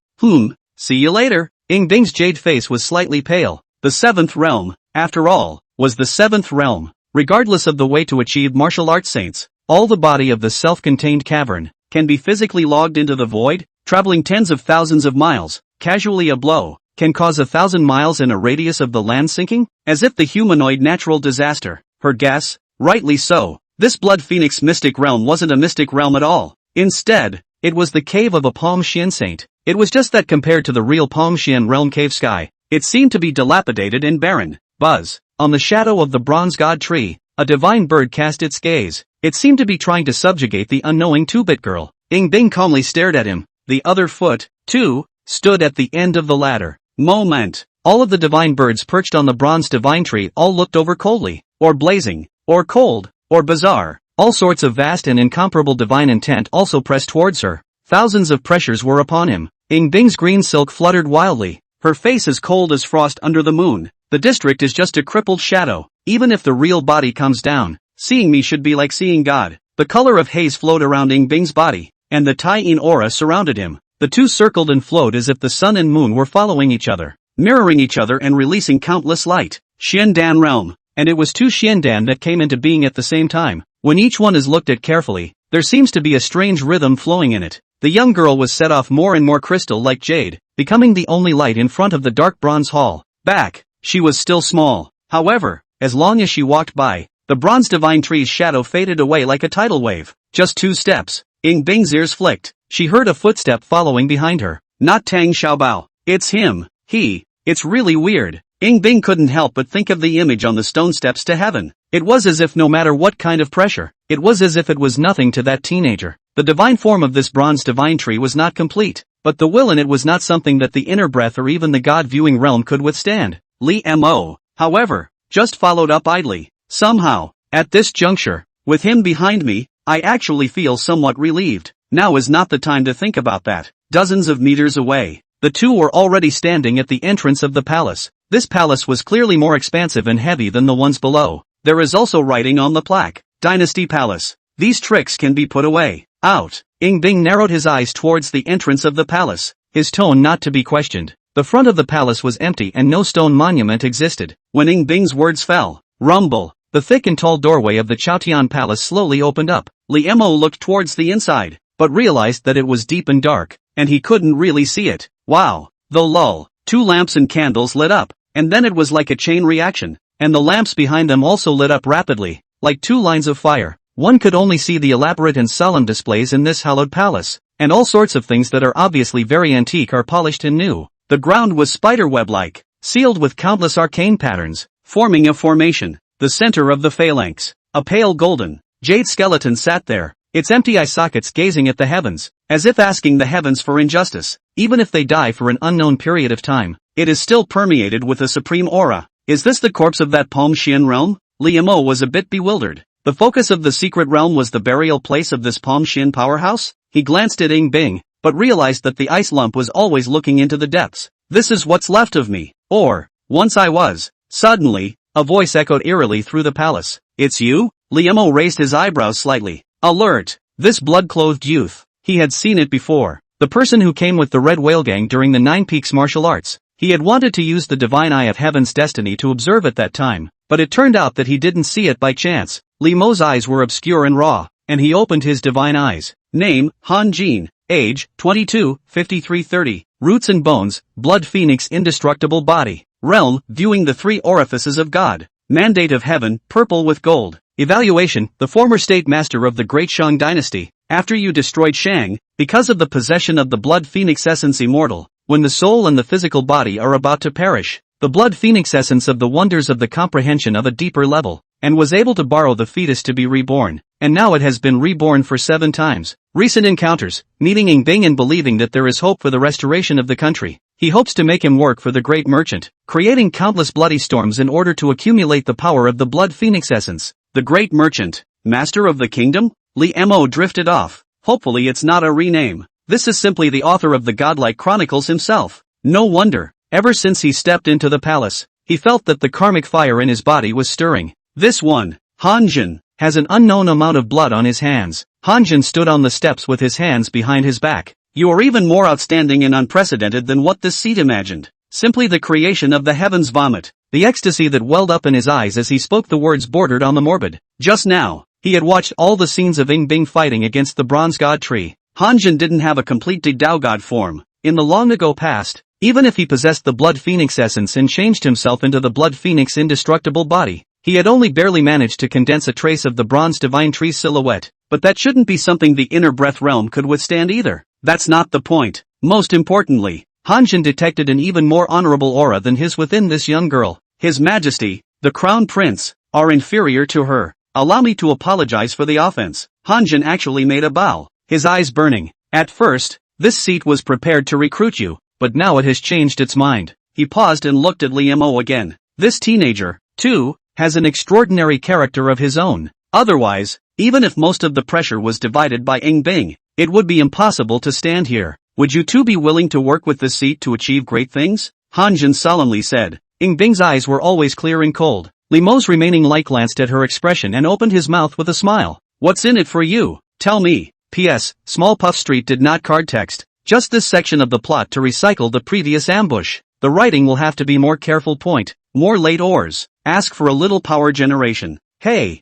See you later. Ying Bing's jade face was slightly pale. The 7th realm, after all, was the 7th realm. Regardless of the way to achieve martial arts saints, all the body of the self-contained cavern can be physically logged into the void, traveling tens of thousands of miles. Casually a blow can cause 1,000 miles in a radius of the land sinking, as if the humanoid natural disaster. Her guess, rightly so. This Blood Phoenix mystic realm wasn't a mystic realm at all. Instead, it was the cave of a Palm Xian saint. It was just that compared to the real Palm Xian realm cave sky, it seemed to be dilapidated and barren. Buzz. On the shadow of the bronze god tree, a divine bird cast its gaze. It seemed to be trying to subjugate the unknowing 2-bit girl. Ying Bing calmly stared at him. The other foot, too, stood at the end of the ladder. Moment. All of the divine birds perched on the bronze divine tree all looked over coldly, or blazing, or cold, or bizarre. All sorts of vast and incomparable divine intent also pressed towards her. Thousands of pressures were upon him. Ying Bing's green silk fluttered wildly, her face as cold as frost under the moon. The district is just a crippled shadow. Even if the real body comes down, seeing me should be like seeing God. The color of haze flowed around Ying Bing's body, and the Tai-in aura surrounded him. The two circled and flowed as if the sun and moon were following each other, mirroring each other and releasing countless light. Xiandan realm. And it was two Xiandan that came into being at the same time. When each one is looked at carefully, there seems to be a strange rhythm flowing in it. The young girl was set off more and more crystal like jade, becoming the only light in front of the dark bronze hall. Back, she was still small. However, as long as she walked by, the bronze divine tree's shadow faded away like a tidal wave. Just 2 steps. Ying Bing's ears flicked. She heard a footstep following behind her. Not Tang Xiaobao. It's him. It's really weird. Ying Bing couldn't help but think of the image on the stone steps to heaven. It was as if no matter what kind of pressure, it was as if it was nothing to that teenager. The divine form of this bronze divine tree was not complete, but the will in it was not something that the inner breath or even the God-viewing realm could withstand. Li Mo, however, just followed up idly. Somehow, at this juncture, with him behind me, I actually feel somewhat relieved. Now is not the time to think about that. Dozens of meters away, the two were already standing at the entrance of the palace. This palace was clearly more expansive and heavy than the ones below. There is also writing on the plaque, Dynasty Palace. These tricks can be put away. Out. Ing Bing narrowed his eyes towards the entrance of the palace, his tone not to be questioned. The front of the palace was empty and no stone monument existed. When Ing Bing's words fell, rumble, the thick and tall doorway of the Chaotian palace slowly opened up. Li Mo looked towards the inside, but realized that it was deep and dark, and he couldn't really see it. Wow. Though lol, 2 lamps and candles lit up, and then it was like a chain reaction, and the lamps behind them also lit up rapidly, like 2 lines of fire. One could only see the elaborate and solemn displays in this hallowed palace, and all sorts of things that are obviously very antique are polished and new. The ground was spiderweb-like, sealed with countless arcane patterns, forming a formation. The center of the phalanx, a pale golden, jade skeleton sat there, its empty eye sockets gazing at the heavens, as if asking the heavens for injustice. Even if they die for an unknown period of time, it is still permeated with a supreme aura. Is this the corpse of that Palm Xian realm? Li Mo was a bit bewildered. The focus of the secret realm was the burial place of this Palm Xian powerhouse? He glanced at Ing Bing, but realized that the ice lump was always looking into the depths. This is what's left of me. Or, once I was. Suddenly, a voice echoed eerily through the palace. It's you? Li Mo raised his eyebrows slightly. Alert! This blood-clothed youth. He had seen it before. The person who came with the Red Whale Gang during the 9 Peaks martial arts. He had wanted to use the divine eye of heaven's destiny to observe at that time, but it turned out that he didn't see it by chance. Li Mo's eyes were obscure and raw, and he opened his divine eyes. Name, Han Jin. Age, 22, 5330. Roots and bones, blood phoenix indestructible body. Realm, viewing the 3 orifices of God. Mandate of heaven, purple with gold. Evaluation, the former state master of the Great Shang dynasty. After you destroyed Shang, because of the possession of the blood phoenix essence immortal, when the soul and the physical body are about to perish, the blood phoenix essence of the wonders of the comprehension of a deeper level, and was able to borrow the fetus to be reborn, and now it has been reborn for 7 times. Recent encounters, meeting Ing Bing and believing that there is hope for the restoration of the country. He hopes to make him work for the great merchant, creating countless bloody storms in order to accumulate the power of the blood phoenix essence. The great merchant, master of the kingdom? Li Mo drifted off. Hopefully it's not a rename. This is simply the author of the godlike chronicles himself. No wonder, ever since he stepped into the palace, he felt that the karmic fire in his body was stirring. This one, Hanjin, has an unknown amount of blood on his hands. Hanjin stood on the steps with his hands behind his back. You are even more outstanding and unprecedented than what this seat imagined. Simply the creation of the heavens vomit. The ecstasy that welled up in his eyes as he spoke the words bordered on the morbid. Just now, he had watched all the scenes of Ing Bing fighting against the bronze god tree. Hanjin didn't have a complete Dao god form. In the long ago past, even if he possessed the blood phoenix essence and changed himself into the blood phoenix indestructible body, he had only barely managed to condense a trace of the bronze divine tree's silhouette. But that shouldn't be something the inner breath realm could withstand either. That's not the point. Most importantly, Hanjin detected an even more honorable aura than his within this young girl. His Majesty, the Crown Prince, are inferior to her. Allow me to apologize for the offense. Hanjin actually made a bow, his eyes burning. At first, this seat was prepared to recruit you, but now it has changed its mind. He paused and looked at Li Mo again. This teenager, too, has an extraordinary character of his own. Otherwise, even if most of the pressure was divided by Ing Bing, it would be impossible to stand here. Would you two be willing to work with this seat to achieve great things? Hanjin solemnly said. Ing Bing's eyes were always clear and cold. Li Mo's remaining light glanced at her expression and opened his mouth with a smile. What's in it for you? Tell me. P.S. Small Puff Street did not card text. Just this section of the plot to recycle the previous ambush. The writing will have to be more careful. Point. More late ors. Ask for a little power generation. Hey.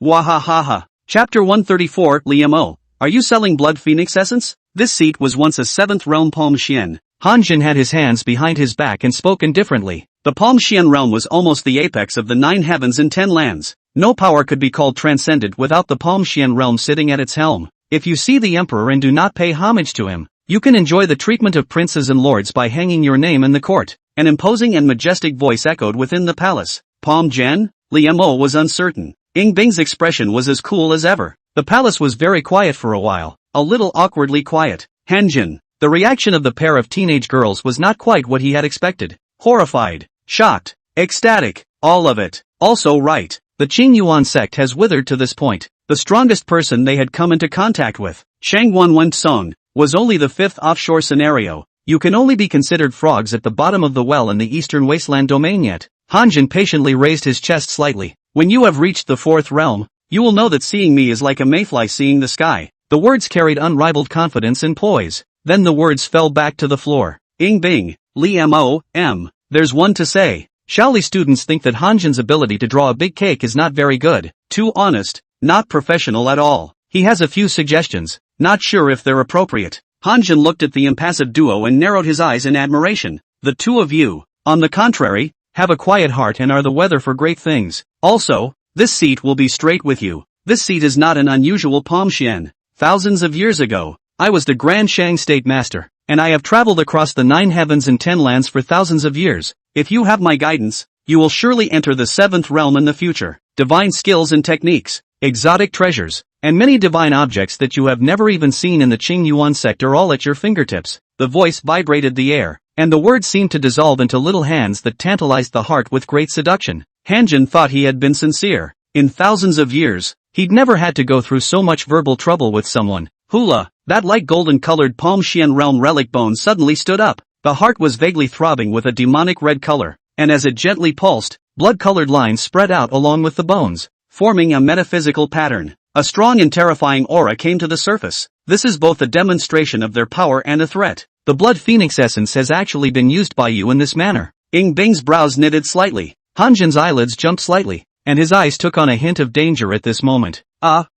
Wahahaha. Chapter 134. Li Mo. Are you selling blood phoenix essence? This seat was once a 7th realm Palm Xian. Hanjin had his hands behind his back and spoke indifferently. The Palm Xian realm was almost the apex of the 9 heavens and 10 lands. No power could be called transcendent without the Palm Xian realm sitting at its helm. If you see the emperor and do not pay homage to him, you can enjoy the treatment of princes and lords by hanging your name in the court. An imposing and majestic voice echoed within the palace. Palm Gen? Li Mo was uncertain. Ing Bing's expression was as cool as ever. The palace was very quiet for a while, a little awkwardly quiet. Hanjin. The reaction of the pair of teenage girls was not quite what he had expected. Horrified, shocked, ecstatic, all of it. Also right, the Qing Yuan sect has withered to this point. The strongest person they had come into contact with, Shang Wen Song, was only the 5th offshore scenario. You can only be considered frogs at the bottom of the well in the eastern wasteland domain yet. Hanjin patiently raised his chest slightly. When you have reached the 4th realm, You will know that seeing me is like a mayfly seeing the sky. The words carried unrivaled confidence and poise. Then the words fell back to the floor. Ing Bing, Li Mo, M. There's one to say. Shaoli students think that Hanjin's ability to draw a big cake is not very good. Too honest, not professional at all. He has a few suggestions, not sure if they're appropriate. Hanjin looked at the impassive duo and narrowed his eyes in admiration. The two of you, on the contrary, have a quiet heart and are the weather for great things. Also, this seat will be straight with you. This seat is not an unusual Pomshian. Thousands of years ago, I was the Grand Shang State Master, and I have traveled across the 9 heavens and 10 lands for thousands of years. If you have my guidance, you will surely enter the 7th realm in the future. Divine skills and techniques, exotic treasures, and many divine objects that you have never even seen in the Qingyuan sector all at your fingertips. The voice vibrated the air, and the words seemed to dissolve into little hands that tantalized the heart with great seduction. Hanjin thought he had been sincere. In thousands of years, he'd never had to go through so much verbal trouble with someone. Hula, that light golden-colored Pomshian realm relic bone suddenly stood up. The heart was vaguely throbbing with a demonic red color, and as it gently pulsed, blood-colored lines spread out along with the bones, forming a metaphysical pattern. A strong and terrifying aura came to the surface. This is both a demonstration of their power and a threat. The blood phoenix essence has actually been used by you in this manner. Ing Bing's brows knitted slightly. Hanjin's eyelids jumped slightly, and his eyes took on a hint of danger at this moment.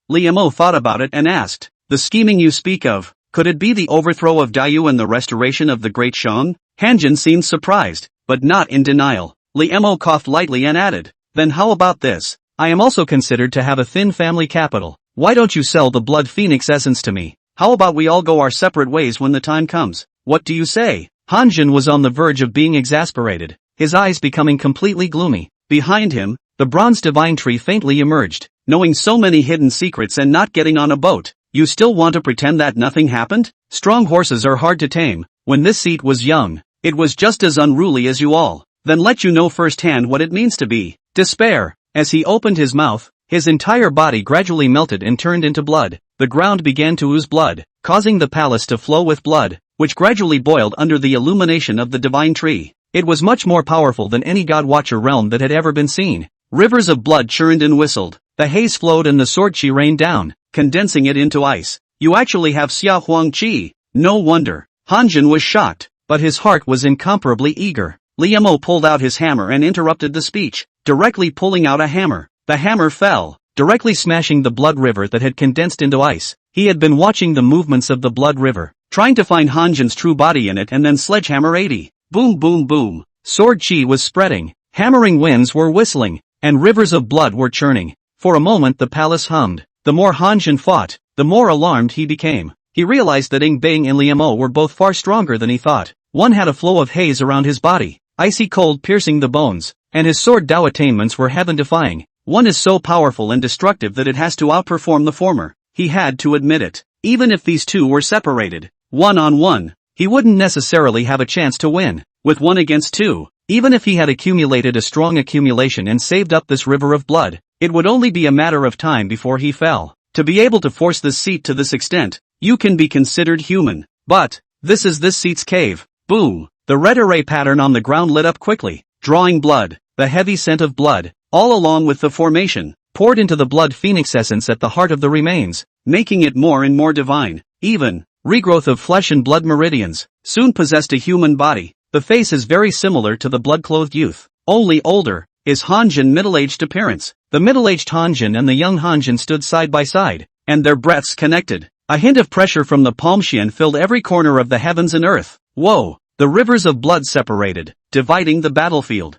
Li Mo thought about it and asked, the scheming you speak of, could it be the overthrow of Dayu and the restoration of the Great Shang? Hanjin seemed surprised, but not in denial. Li Mo coughed lightly and added, then how about this? I am also considered to have a thin family capital. Why don't you sell the blood phoenix essence to me? How about we all go our separate ways when the time comes? What do you say? Hanjin was on the verge of being exasperated, his eyes becoming completely gloomy. Behind him, the bronze divine tree faintly emerged. Knowing so many hidden secrets and not getting on a boat, you still want to pretend that nothing happened? Strong horses are hard to tame. When this seat was young, it was just as unruly as you all. Then let you know firsthand what it means to be despair. As he opened his mouth, his entire body gradually melted and turned into blood. The ground began to ooze blood, causing the palace to flow with blood, which gradually boiled under the illumination of the divine tree. It was much more powerful than any God-Watcher realm that had ever been seen. Rivers of blood churned and whistled. The haze flowed and the sword chi rained down, condensing it into ice. You actually have Xia Huang Qi. No wonder. Hanjin was shocked, but his heart was incomparably eager. Li Mo pulled out his hammer and interrupted the speech, directly pulling out a hammer. The hammer fell, directly smashing the blood river that had condensed into ice. He had been watching the movements of the blood river, trying to find Hanjin's true body in it and then sledgehammer 80. Boom boom boom. Sword chi was spreading, hammering winds were whistling, and rivers of blood were churning. For a moment the palace hummed. The more Hanjin fought, the more alarmed he became. He realized that Ing Bing and Li Mo were both far stronger than he thought. One had a flow of haze around his body, icy cold piercing the bones, and his sword Dao attainments were heaven-defying. One is so powerful and destructive that it has to outperform the former. He had to admit it. Even if these two were separated, one-on-one, he wouldn't necessarily have a chance to win. With 1 against 2, even if he had accumulated a strong accumulation and saved up this river of blood, it would only be a matter of time before he fell. To be able to force this seat to this extent, you can be considered human. But, this is this seat's cave. Boom! The red array pattern on the ground lit up quickly, drawing blood. The heavy scent of blood, all along with the formation, poured into the blood phoenix essence at the heart of the remains, making it more and more divine. Even, regrowth of flesh and blood meridians, soon possessed a human body. The face is very similar to the blood-clothed youth, only older, is Hanjin middle-aged appearance. The middle-aged Hanjin and the young Hanjin stood side by side, and their breaths connected. A hint of pressure from the Pomshian filled every corner of the heavens and earth. Whoa! The rivers of blood separated, dividing the battlefield.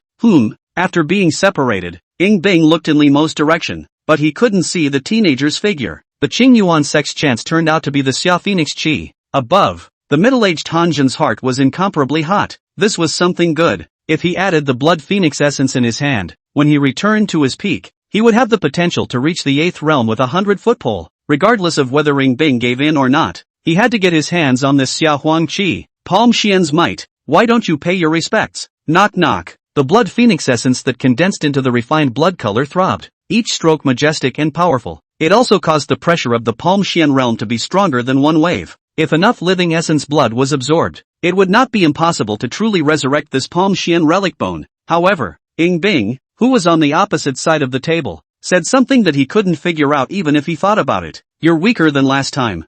After being separated, Ing Bing looked in Li Mo's direction, but he couldn't see the teenager's figure. The Qingyuan sex chance turned out to be the Xia Phoenix Qi. Above, the middle-aged Hanjin's heart was incomparably hot. This was something good. If he added the blood phoenix essence in his hand, when he returned to his peak, he would have the potential to reach the 8th realm with a 100-foot pole. Regardless of whether Ing Bing gave in or not, he had to get his hands on this Xia Huang Qi. Pomshian's might. Why don't you pay your respects? Knock knock. The blood phoenix essence that condensed into the refined blood color throbbed, each stroke majestic and powerful. It also caused the pressure of the Pomshian realm to be stronger than one wave. If enough living essence blood was absorbed, it would not be impossible to truly resurrect this Pomshian relic bone. However, Ing Bing, who was on the opposite side of the table, said something that he couldn't figure out even if he thought about it. You're weaker than last time.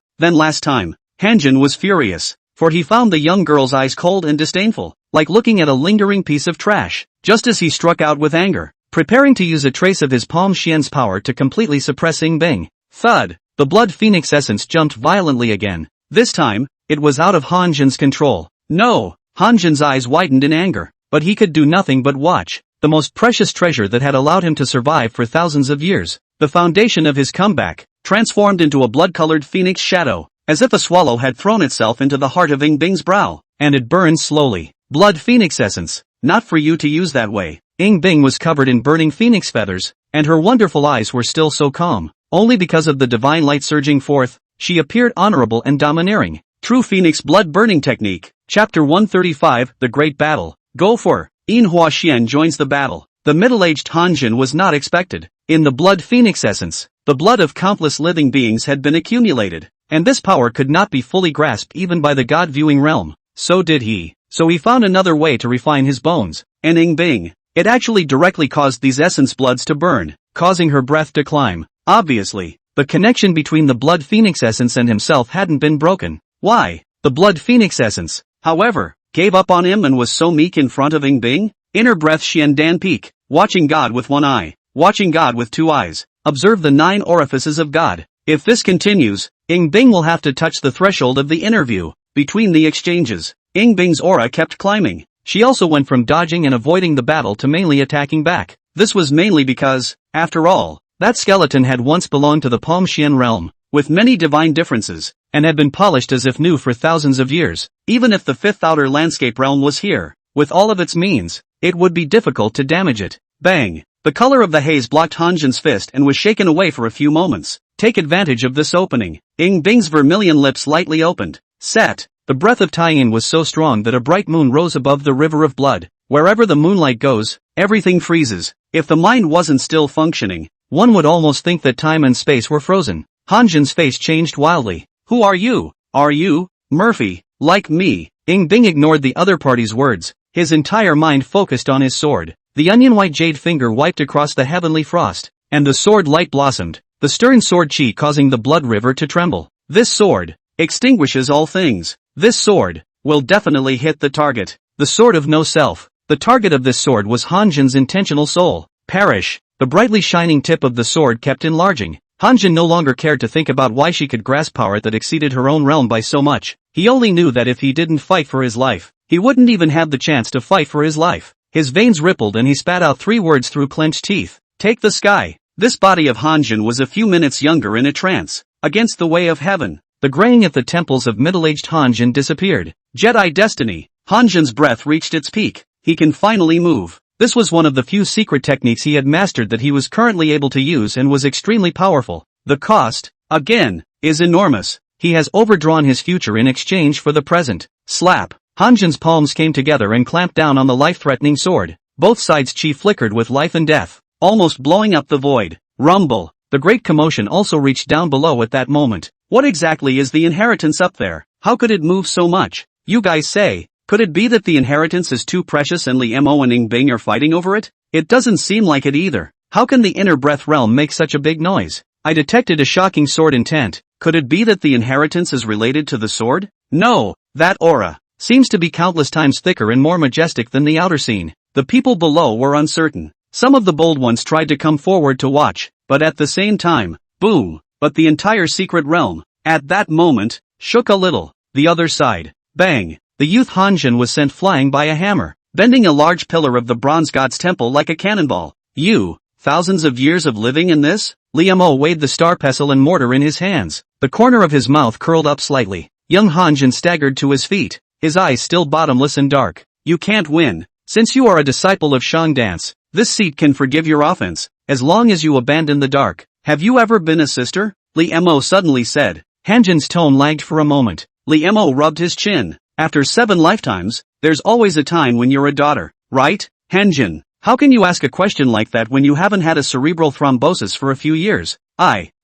Hanjin was furious, for he found the young girl's eyes cold and disdainful, like looking at a lingering piece of trash. Just as he struck out with anger, preparing to use a trace of his Palm Xian's power to completely suppress Bing. Thud! The blood phoenix essence jumped violently again. This time, it was out of Hanjin's control. No! Hanjin's eyes widened in anger, but he could do nothing but watch. The most precious treasure that had allowed him to survive for thousands of years, the foundation of his comeback, transformed into a blood-colored phoenix shadow, as if a swallow had thrown itself into the heart of Bing's brow, and it burned slowly. Blood phoenix essence, not for you to use that way. Bing was covered in burning phoenix feathers, and her wonderful eyes were still so calm. Only because of the divine light surging forth, she appeared honorable and domineering. True Phoenix Blood Burning Technique. Chapter 135, The Great Battle. Go for. Hua Xian joins the battle. The middle-aged Hanjin was not expected. In the blood phoenix essence, the blood of countless living beings had been accumulated, and this power could not be fully grasped even by the God-viewing realm. So he found another way to refine his bones, and Bing. It actually directly caused these essence bloods to burn, causing her breath to climb. Obviously, the connection between the blood phoenix essence and himself hadn't been broken. Why? The blood phoenix essence, however, gave up on him and was so meek in front of Bing? Inner breath Xian Dan Peak, watching God with one eye, watching God with two eyes. Observe the 9 orifices of God. If this continues, Bing will have to touch the threshold of the interview. Between the exchanges, Bing's aura kept climbing. She also went from dodging and avoiding the battle to mainly attacking back. This was mainly because, after all, that skeleton had once belonged to the Palm Xian realm, with many divine differences, and had been polished as if new for thousands of years. Even if the 5th outer landscape realm was here, with all of its means, it would be difficult to damage it. Bang! The color of the haze blocked Hanjin's fist and was shaken away for a few moments. Take advantage of this opening. Bing's vermilion lips lightly opened. Set! The breath of Taiyin was so strong that a bright moon rose above the river of blood. Wherever the moonlight goes, everything freezes. If the mind wasn't still functioning, one would almost think that time and space were frozen. Hanjin's face changed wildly. Who are you? Are you, Murphy, like me? Bing ignored the other party's words. His entire mind focused on his sword. The onion-white jade finger wiped across the heavenly frost, and the sword light blossomed, the stern sword chi causing the blood river to tremble. This sword extinguishes all things. This sword will definitely hit the target. The sword of no self. The target of this sword was Hanjin's intentional soul. Perish. The brightly shining tip of the sword kept enlarging. Hanjin no longer cared to think about why she could grasp power that exceeded her own realm by so much. He only knew that if he didn't fight for his life, he wouldn't even have the chance to fight for his life. His veins rippled and he spat out 3 words through clenched teeth. Take the sky. This body of Hanjin was a few minutes younger in a trance. Against the way of heaven, the graying at the temples of middle-aged Hanjin disappeared. Jedi destiny. Hanjin's breath reached its peak. He can finally move. This was one of the few secret techniques he had mastered that he was currently able to use and was extremely powerful. The cost, again, is enormous. He has overdrawn his future in exchange for the present. Slap. Hanjin's palms came together and clamped down on the life-threatening sword. Both sides' chi flickered with life and death, almost blowing up the void. Rumble. The great commotion also reached down below at that moment. What exactly is the inheritance up there? How could it move so much? You guys say, could it be that the inheritance is too precious and Li Mo and Bing are fighting over it? It doesn't seem like it either. How can the inner breath realm make such a big noise? I detected a shocking sword intent. Could it be that the inheritance is related to the sword? No, that aura seems to be countless times thicker and more majestic than the outer scene. The people below were uncertain. Some of the bold ones tried to come forward to watch, but at the same time, boom, but the entire secret realm, at that moment, shook a little. The other side, bang, the youth Hanjin was sent flying by a hammer, bending a large pillar of the bronze god's temple like a cannonball. You, thousands of years of living in this? Li Mo weighed the star pestle and mortar in his hands. The corner of his mouth curled up slightly. Young Hanjin staggered to his feet, his eyes still bottomless and dark. You can't win. Since you are a disciple of Shang Dance, this seat can forgive your offense, as long as you abandon the dark. Have you ever been a sister? Li Mo suddenly said. Hanjin's tone lagged for a moment. Li Mo rubbed his chin. After 7 lifetimes, there's always a time when you're a daughter, right? Hanjin, how can you ask a question like that when you haven't had a cerebral thrombosis for a few years?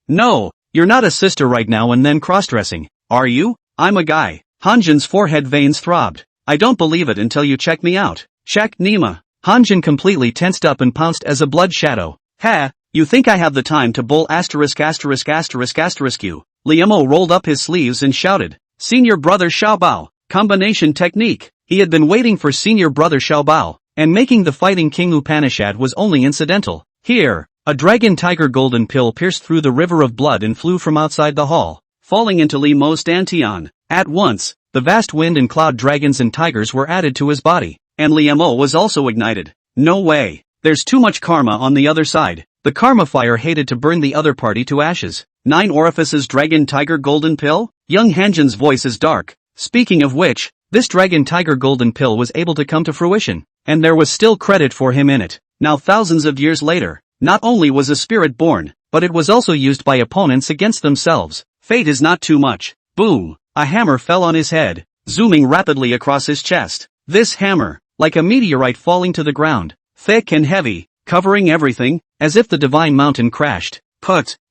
No, you're not a sister right now and then cross-dressing, are you? I'm a guy. Hanjin's forehead veins throbbed. I don't believe it until you check me out. Check Nima. Hanjin completely tensed up and pounced as a blood shadow. Ha, You think I have the time to bull ******* you? Liemo rolled up his sleeves and shouted, Senior Brother Xiaobao, combination technique. He had been waiting for Senior Brother Xiaobao, and making the fighting King Upanishad was only incidental. Here, a dragon tiger golden pill pierced through the river of blood and flew from outside the hall, falling into Limeau's dantian. At once, the vast wind and cloud dragons and tigers were added to his body, and Liemo was also ignited. No way. There's too much karma on the other side. The karma fire hated to burn the other party to ashes. 9 orifices dragon tiger golden pill? Young Hanjin's voice is dark. Speaking of which, this dragon tiger golden pill was able to come to fruition, and there was still credit for him in it. Now thousands of years later, not only was a spirit born, but it was also used by opponents against themselves. Fate is not too much. Boom! A hammer fell on his head, zooming rapidly across his chest. This hammer, like a meteorite falling to the ground, thick and heavy, covering everything, as if the divine mountain crashed.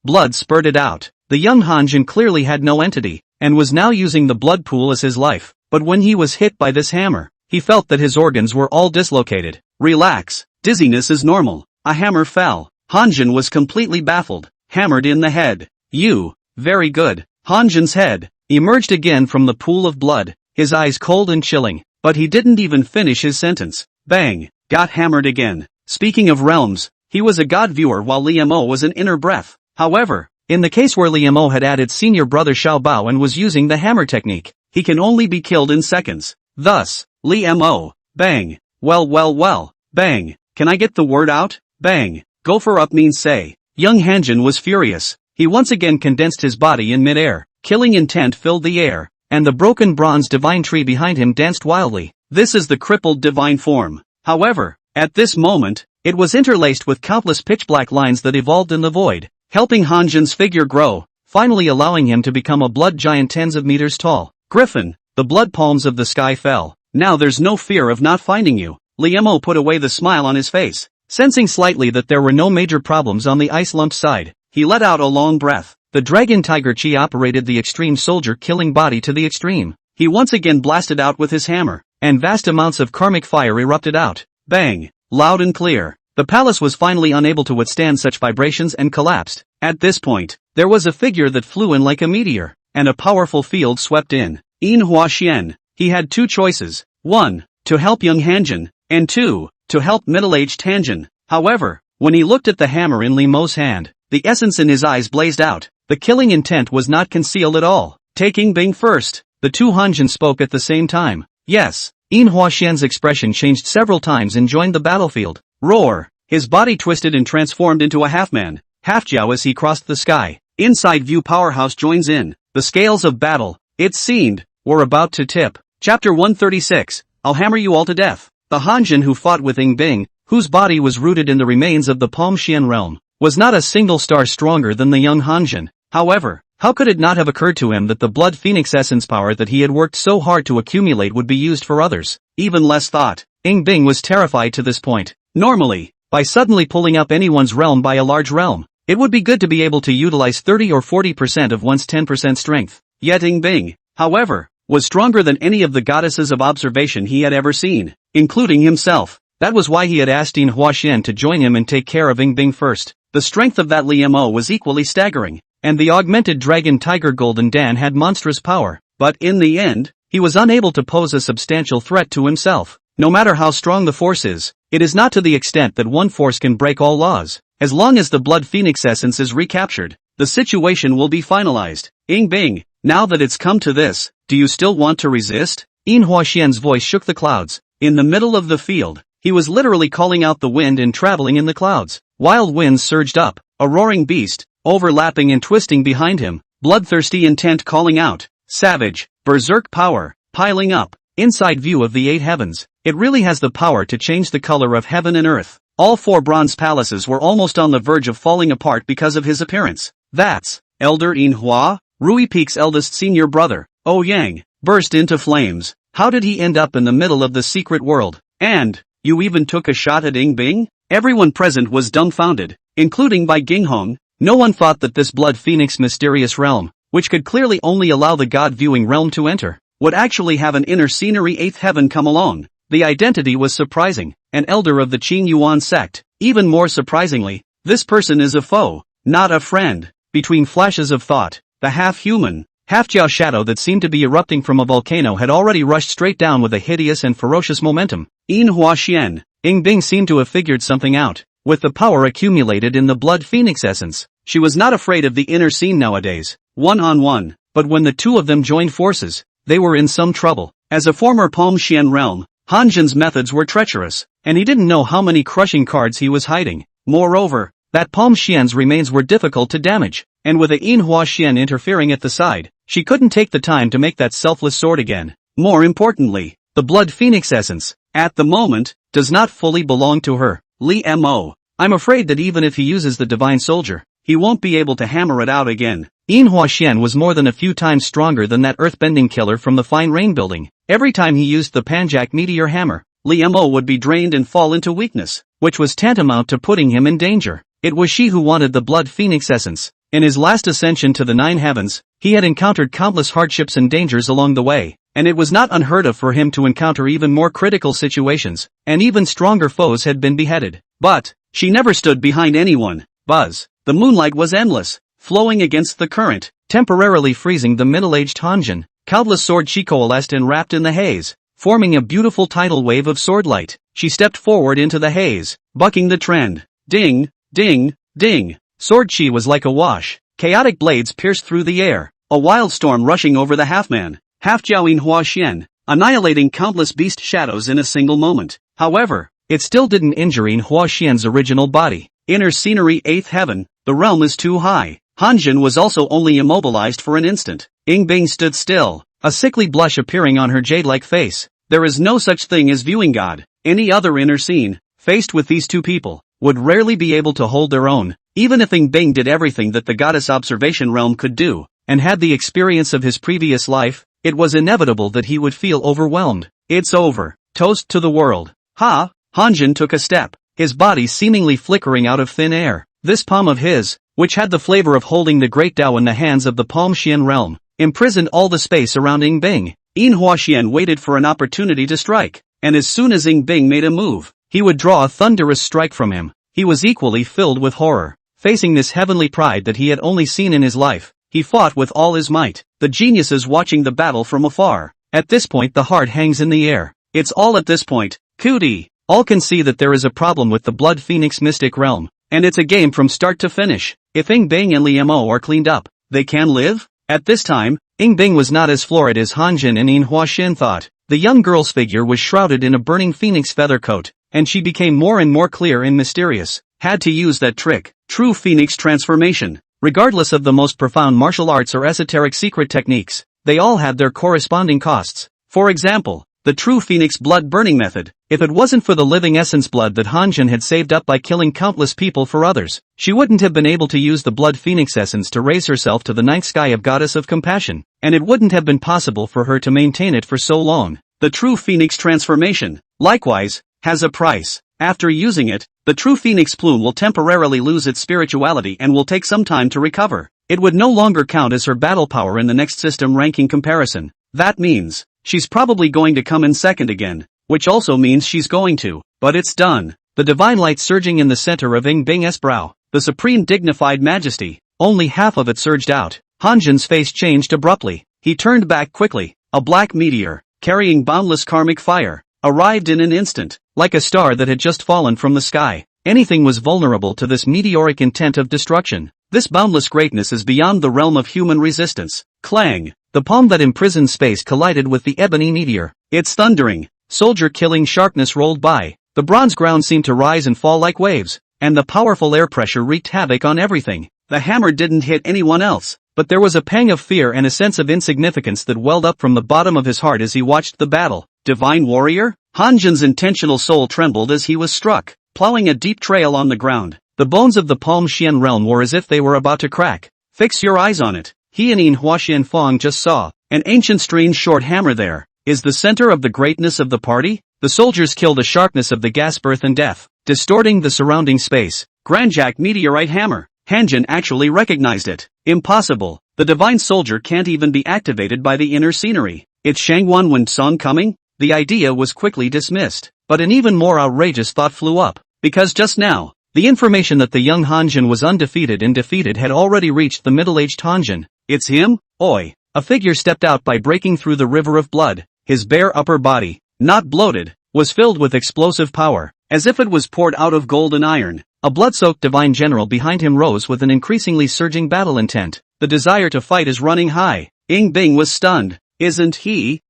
Blood spurted out. The young Hanjin clearly had no entity, and was now using the blood pool as his life. But when he was hit by this hammer, he felt that his organs were all dislocated. Relax. Dizziness is normal. A hammer fell. Hanjin was completely baffled. Hammered in the head. You. Very good. Hanjin's head emerged again from the pool of blood, his eyes cold and chilling, but he didn't even finish his sentence. Bang. Got hammered again. Speaking of realms, he was a god viewer while Liemo was an inner breath. However, in the case where Liemo had added Senior Brother Xiaobao and was using the hammer technique, he can only be killed in seconds. Thus, Liemo. Bang. Well. Bang. Can I get the word out? Bang. Go for up means say. Young Hanjin was furious. He once again condensed his body in mid-air. Killing intent filled the air, and the broken bronze divine tree behind him danced wildly. This is the crippled divine form. However, at this moment, it was interlaced with countless pitch-black lines that evolved in the void, helping Hanjin's figure grow, finally allowing him to become a blood giant tens of meters tall. Griffin, the blood palms of the sky fell. Now there's no fear of not finding you. Liemo put away the smile on his face. Sensing slightly that there were no major problems on the ice lump side, he let out a long breath. The dragon tiger chi operated the extreme soldier killing body to the extreme. He once again blasted out with his hammer, and vast amounts of karmic fire erupted out. Bang! Loud and clear. The palace was finally unable to withstand such vibrations and collapsed. At this point, there was a figure that flew in like a meteor, and a powerful field swept in. In Huaxian. He had 2 choices. 1. To help young Hanjin, and 2. To help middle-aged Hanjin. However, when he looked at the hammer in Limeau's hand, the essence in his eyes blazed out. The killing intent was not concealed at all. Taking Bing first, the 2 Hanjin spoke at the same time. Yes. In Huaxian's expression changed several times and joined the battlefield. Roar! His body twisted and transformed into a half-man, half-jiao as he crossed the sky. Inside view powerhouse joins in. The scales of battle, it seemed, were about to tip. Chapter 136, I'll hammer you all to death. The Hanjin who fought with Ing Bing, whose body was rooted in the remains of the Palm Xian realm, was not a single star stronger than the young Hanjin. However, how could it not have occurred to him that the blood phoenix essence power that he had worked so hard to accumulate would be used for others? Even less thought. Ing Bing was terrified to this point. Normally, by suddenly pulling up anyone's realm by a large realm, it would be good to be able to utilize 30 or 40% of one's 10% strength. Yet Ing Bing, however, was stronger than any of the goddesses of observation he had ever seen, including himself. That was why he had asked In Huaxian to join him and take care of Ing Bing first. The strength of that Liemo was equally staggering, and the augmented dragon tiger Golden Dan had monstrous power, but in the end, he was unable to pose a substantial threat to himself. No matter how strong the force is, it is not to the extent that one force can break all laws. As long as the blood phoenix essence is recaptured, the situation will be finalized. Ing Bing, now that it's come to this, do you still want to resist? In Huaxian's voice shook the clouds. In the middle of the field, he was literally calling out the wind and traveling in the clouds. Wild winds surged up, a roaring beast, overlapping and twisting behind him, bloodthirsty intent calling out, savage, berserk power, piling up, inside view of the 8 heavens. It really has the power to change the color of heaven and earth. All 4 bronze palaces were almost on the verge of falling apart because of his appearance. That's Elder In Hua, Rui Peak's eldest senior brother, Oh Yang, burst into flames. How did he end up in the middle of the secret world? And, you even took a shot at Ing Bing? Everyone present was dumbfounded, including Bai Ginghong. No one thought that this blood phoenix mysterious realm, which could clearly only allow the god-viewing realm to enter, would actually have an inner scenery 8th heaven come along. The identity was surprising, an elder of the Qing Yuan sect. Even more surprisingly, This person is a foe, not a friend. Between flashes of thought, the half-human, half-jiao shadow that seemed to be erupting from a volcano had already rushed straight down with a hideous and ferocious momentum. Inhua Xian, Ying Bing seemed to have figured something out. With the power accumulated in the blood phoenix essence, she was not afraid of the inner scene nowadays, one-on-one, but when the two of them joined forces, they were in some trouble. As a former Palm Xian realm, Hanjin's methods were treacherous, and he didn't know how many crushing cards he was hiding. Moreover, that Palm Xian's remains were difficult to damage, and with a Inhua Xian interfering at the side, she couldn't take the time to make that selfless sword again. More importantly, the blood phoenix essence, at the moment, does not fully belong to her. Li Mo. I'm afraid that even if he uses the divine soldier, he won't be able to hammer it out again. Inhua Xian was more than a few times stronger than that earthbending killer from the Fine Rain building. Every time he used the Panjak meteor hammer, Li Mo would be drained and fall into weakness, which was tantamount to putting him in danger. It was she who wanted the blood phoenix essence. In his last ascension to the 9 heavens, he had encountered countless hardships and dangers along the way, and it was not unheard of for him to encounter even more critical situations, and even stronger foes had been beheaded. But she never stood behind anyone. Buzz. The moonlight was endless, flowing against the current, temporarily freezing the middle-aged Hanjin. Countless sword chi coalesced and wrapped in the haze, forming a beautiful tidal wave of swordlight. She stepped forward into the haze, bucking the trend. Ding, ding, ding. Sword chi was like a wash. Chaotic blades pierced through the air, a wild storm rushing over the half-man, half-jiao Inhua Xian, annihilating countless beast shadows in a single moment. However, it still didn't injure Inhua Xian's original body. Inner scenery 8th heaven, the realm is too high. Hanjin was also only immobilized for an instant. Ying Bing stood still, a sickly blush appearing on her jade-like face. There is no such thing as viewing God. Any other inner scene, faced with these two people, would rarely be able to hold their own. Even if Ying Bing did everything that the goddess observation realm could do, and had the experience of his previous life, it was inevitable that he would feel overwhelmed. It's over. Toast to the world. Ha! Hanjin took a step, his body seemingly flickering out of thin air. This palm of his, which had the flavor of holding the great Tao in the hands of the Palm Xian realm, imprisoned all the space around Ying Bing. Inhua Xian waited for an opportunity to strike, and as soon as Ying Bing made a move, he would draw a thunderous strike from him. He was equally filled with horror. Facing this heavenly pride that he had only seen in his life, he fought with all his might, the geniuses watching the battle from afar. At this point the heart hangs in the air. It's all at this point. Cootie. All can see that there is a problem with the Blood Phoenix Mystic Realm, and it's a game from start to finish. If Ying Bing and Li Mo are cleaned up, they can live? At this time, Ying Bing was not as florid as Hanjin and Inhua Xian thought. The young girl's figure was shrouded in a burning phoenix feather coat, and she became more and more clear and mysterious. Had to use that trick, true phoenix transformation. Regardless of the most profound martial arts or esoteric secret techniques, they all had their corresponding costs. For example, the true phoenix blood burning method. If it wasn't for the living essence blood that Hanjin had saved up by killing countless people for others, she wouldn't have been able to use the blood phoenix essence to raise herself to the 9th sky of goddess of compassion, and it wouldn't have been possible for her to maintain it for so long. The true phoenix transformation, likewise, has a price. After using it, the true phoenix plume will temporarily lose its spirituality and will take some time to recover. It would no longer count as her battle power in the next system ranking comparison. That means, she's probably going to come in second again, which also means she's going to. But it's done. The divine light surging in the center of Ying Bing's brow, the supreme dignified majesty, only half of it surged out. Hanjin's face changed abruptly. He turned back quickly. A black meteor, carrying boundless karmic fire, arrived in an instant, like a star that had just fallen from the sky. Anything was vulnerable to this meteoric intent of destruction. This boundless greatness is beyond the realm of human resistance. Clang! The palm that imprisoned space collided with the ebony meteor. It's thundering. Soldier-killing sharpness rolled by. The bronze ground seemed to rise and fall like waves, and the powerful air pressure wreaked havoc on everything. The hammer didn't hit anyone else, but there was a pang of fear and a sense of insignificance that welled up from the bottom of his heart as he watched the battle. Divine warrior? Hanjin's intentional soul trembled as he was struck, plowing a deep trail on the ground. The bones of the Palm Xian realm were as if they were about to crack. Fix your eyes on it. He and Inhua Xian Fong just saw an ancient strange short hammer there. Is the center of the greatness of the party? The soldiers killed the sharpness of the gas birth and death, distorting the surrounding space. Grandjack meteorite hammer. Hanjin actually recognized it. Impossible. The divine soldier can't even be activated by the inner scenery. It's Shangwan Wen Song coming? The idea was quickly dismissed, but an even more outrageous thought flew up. Because just now, The information that the young Hanjin was undefeated and defeated had already reached the middle-aged Hanjin. It's him? Oi! A figure stepped out by breaking through the river of blood. His bare upper body, not bloated, was filled with explosive power, as if it was poured out of gold and iron. A blood-soaked divine general behind him rose with an increasingly surging battle intent. The desire to fight is running high. Ying Bing was stunned. Isn't he,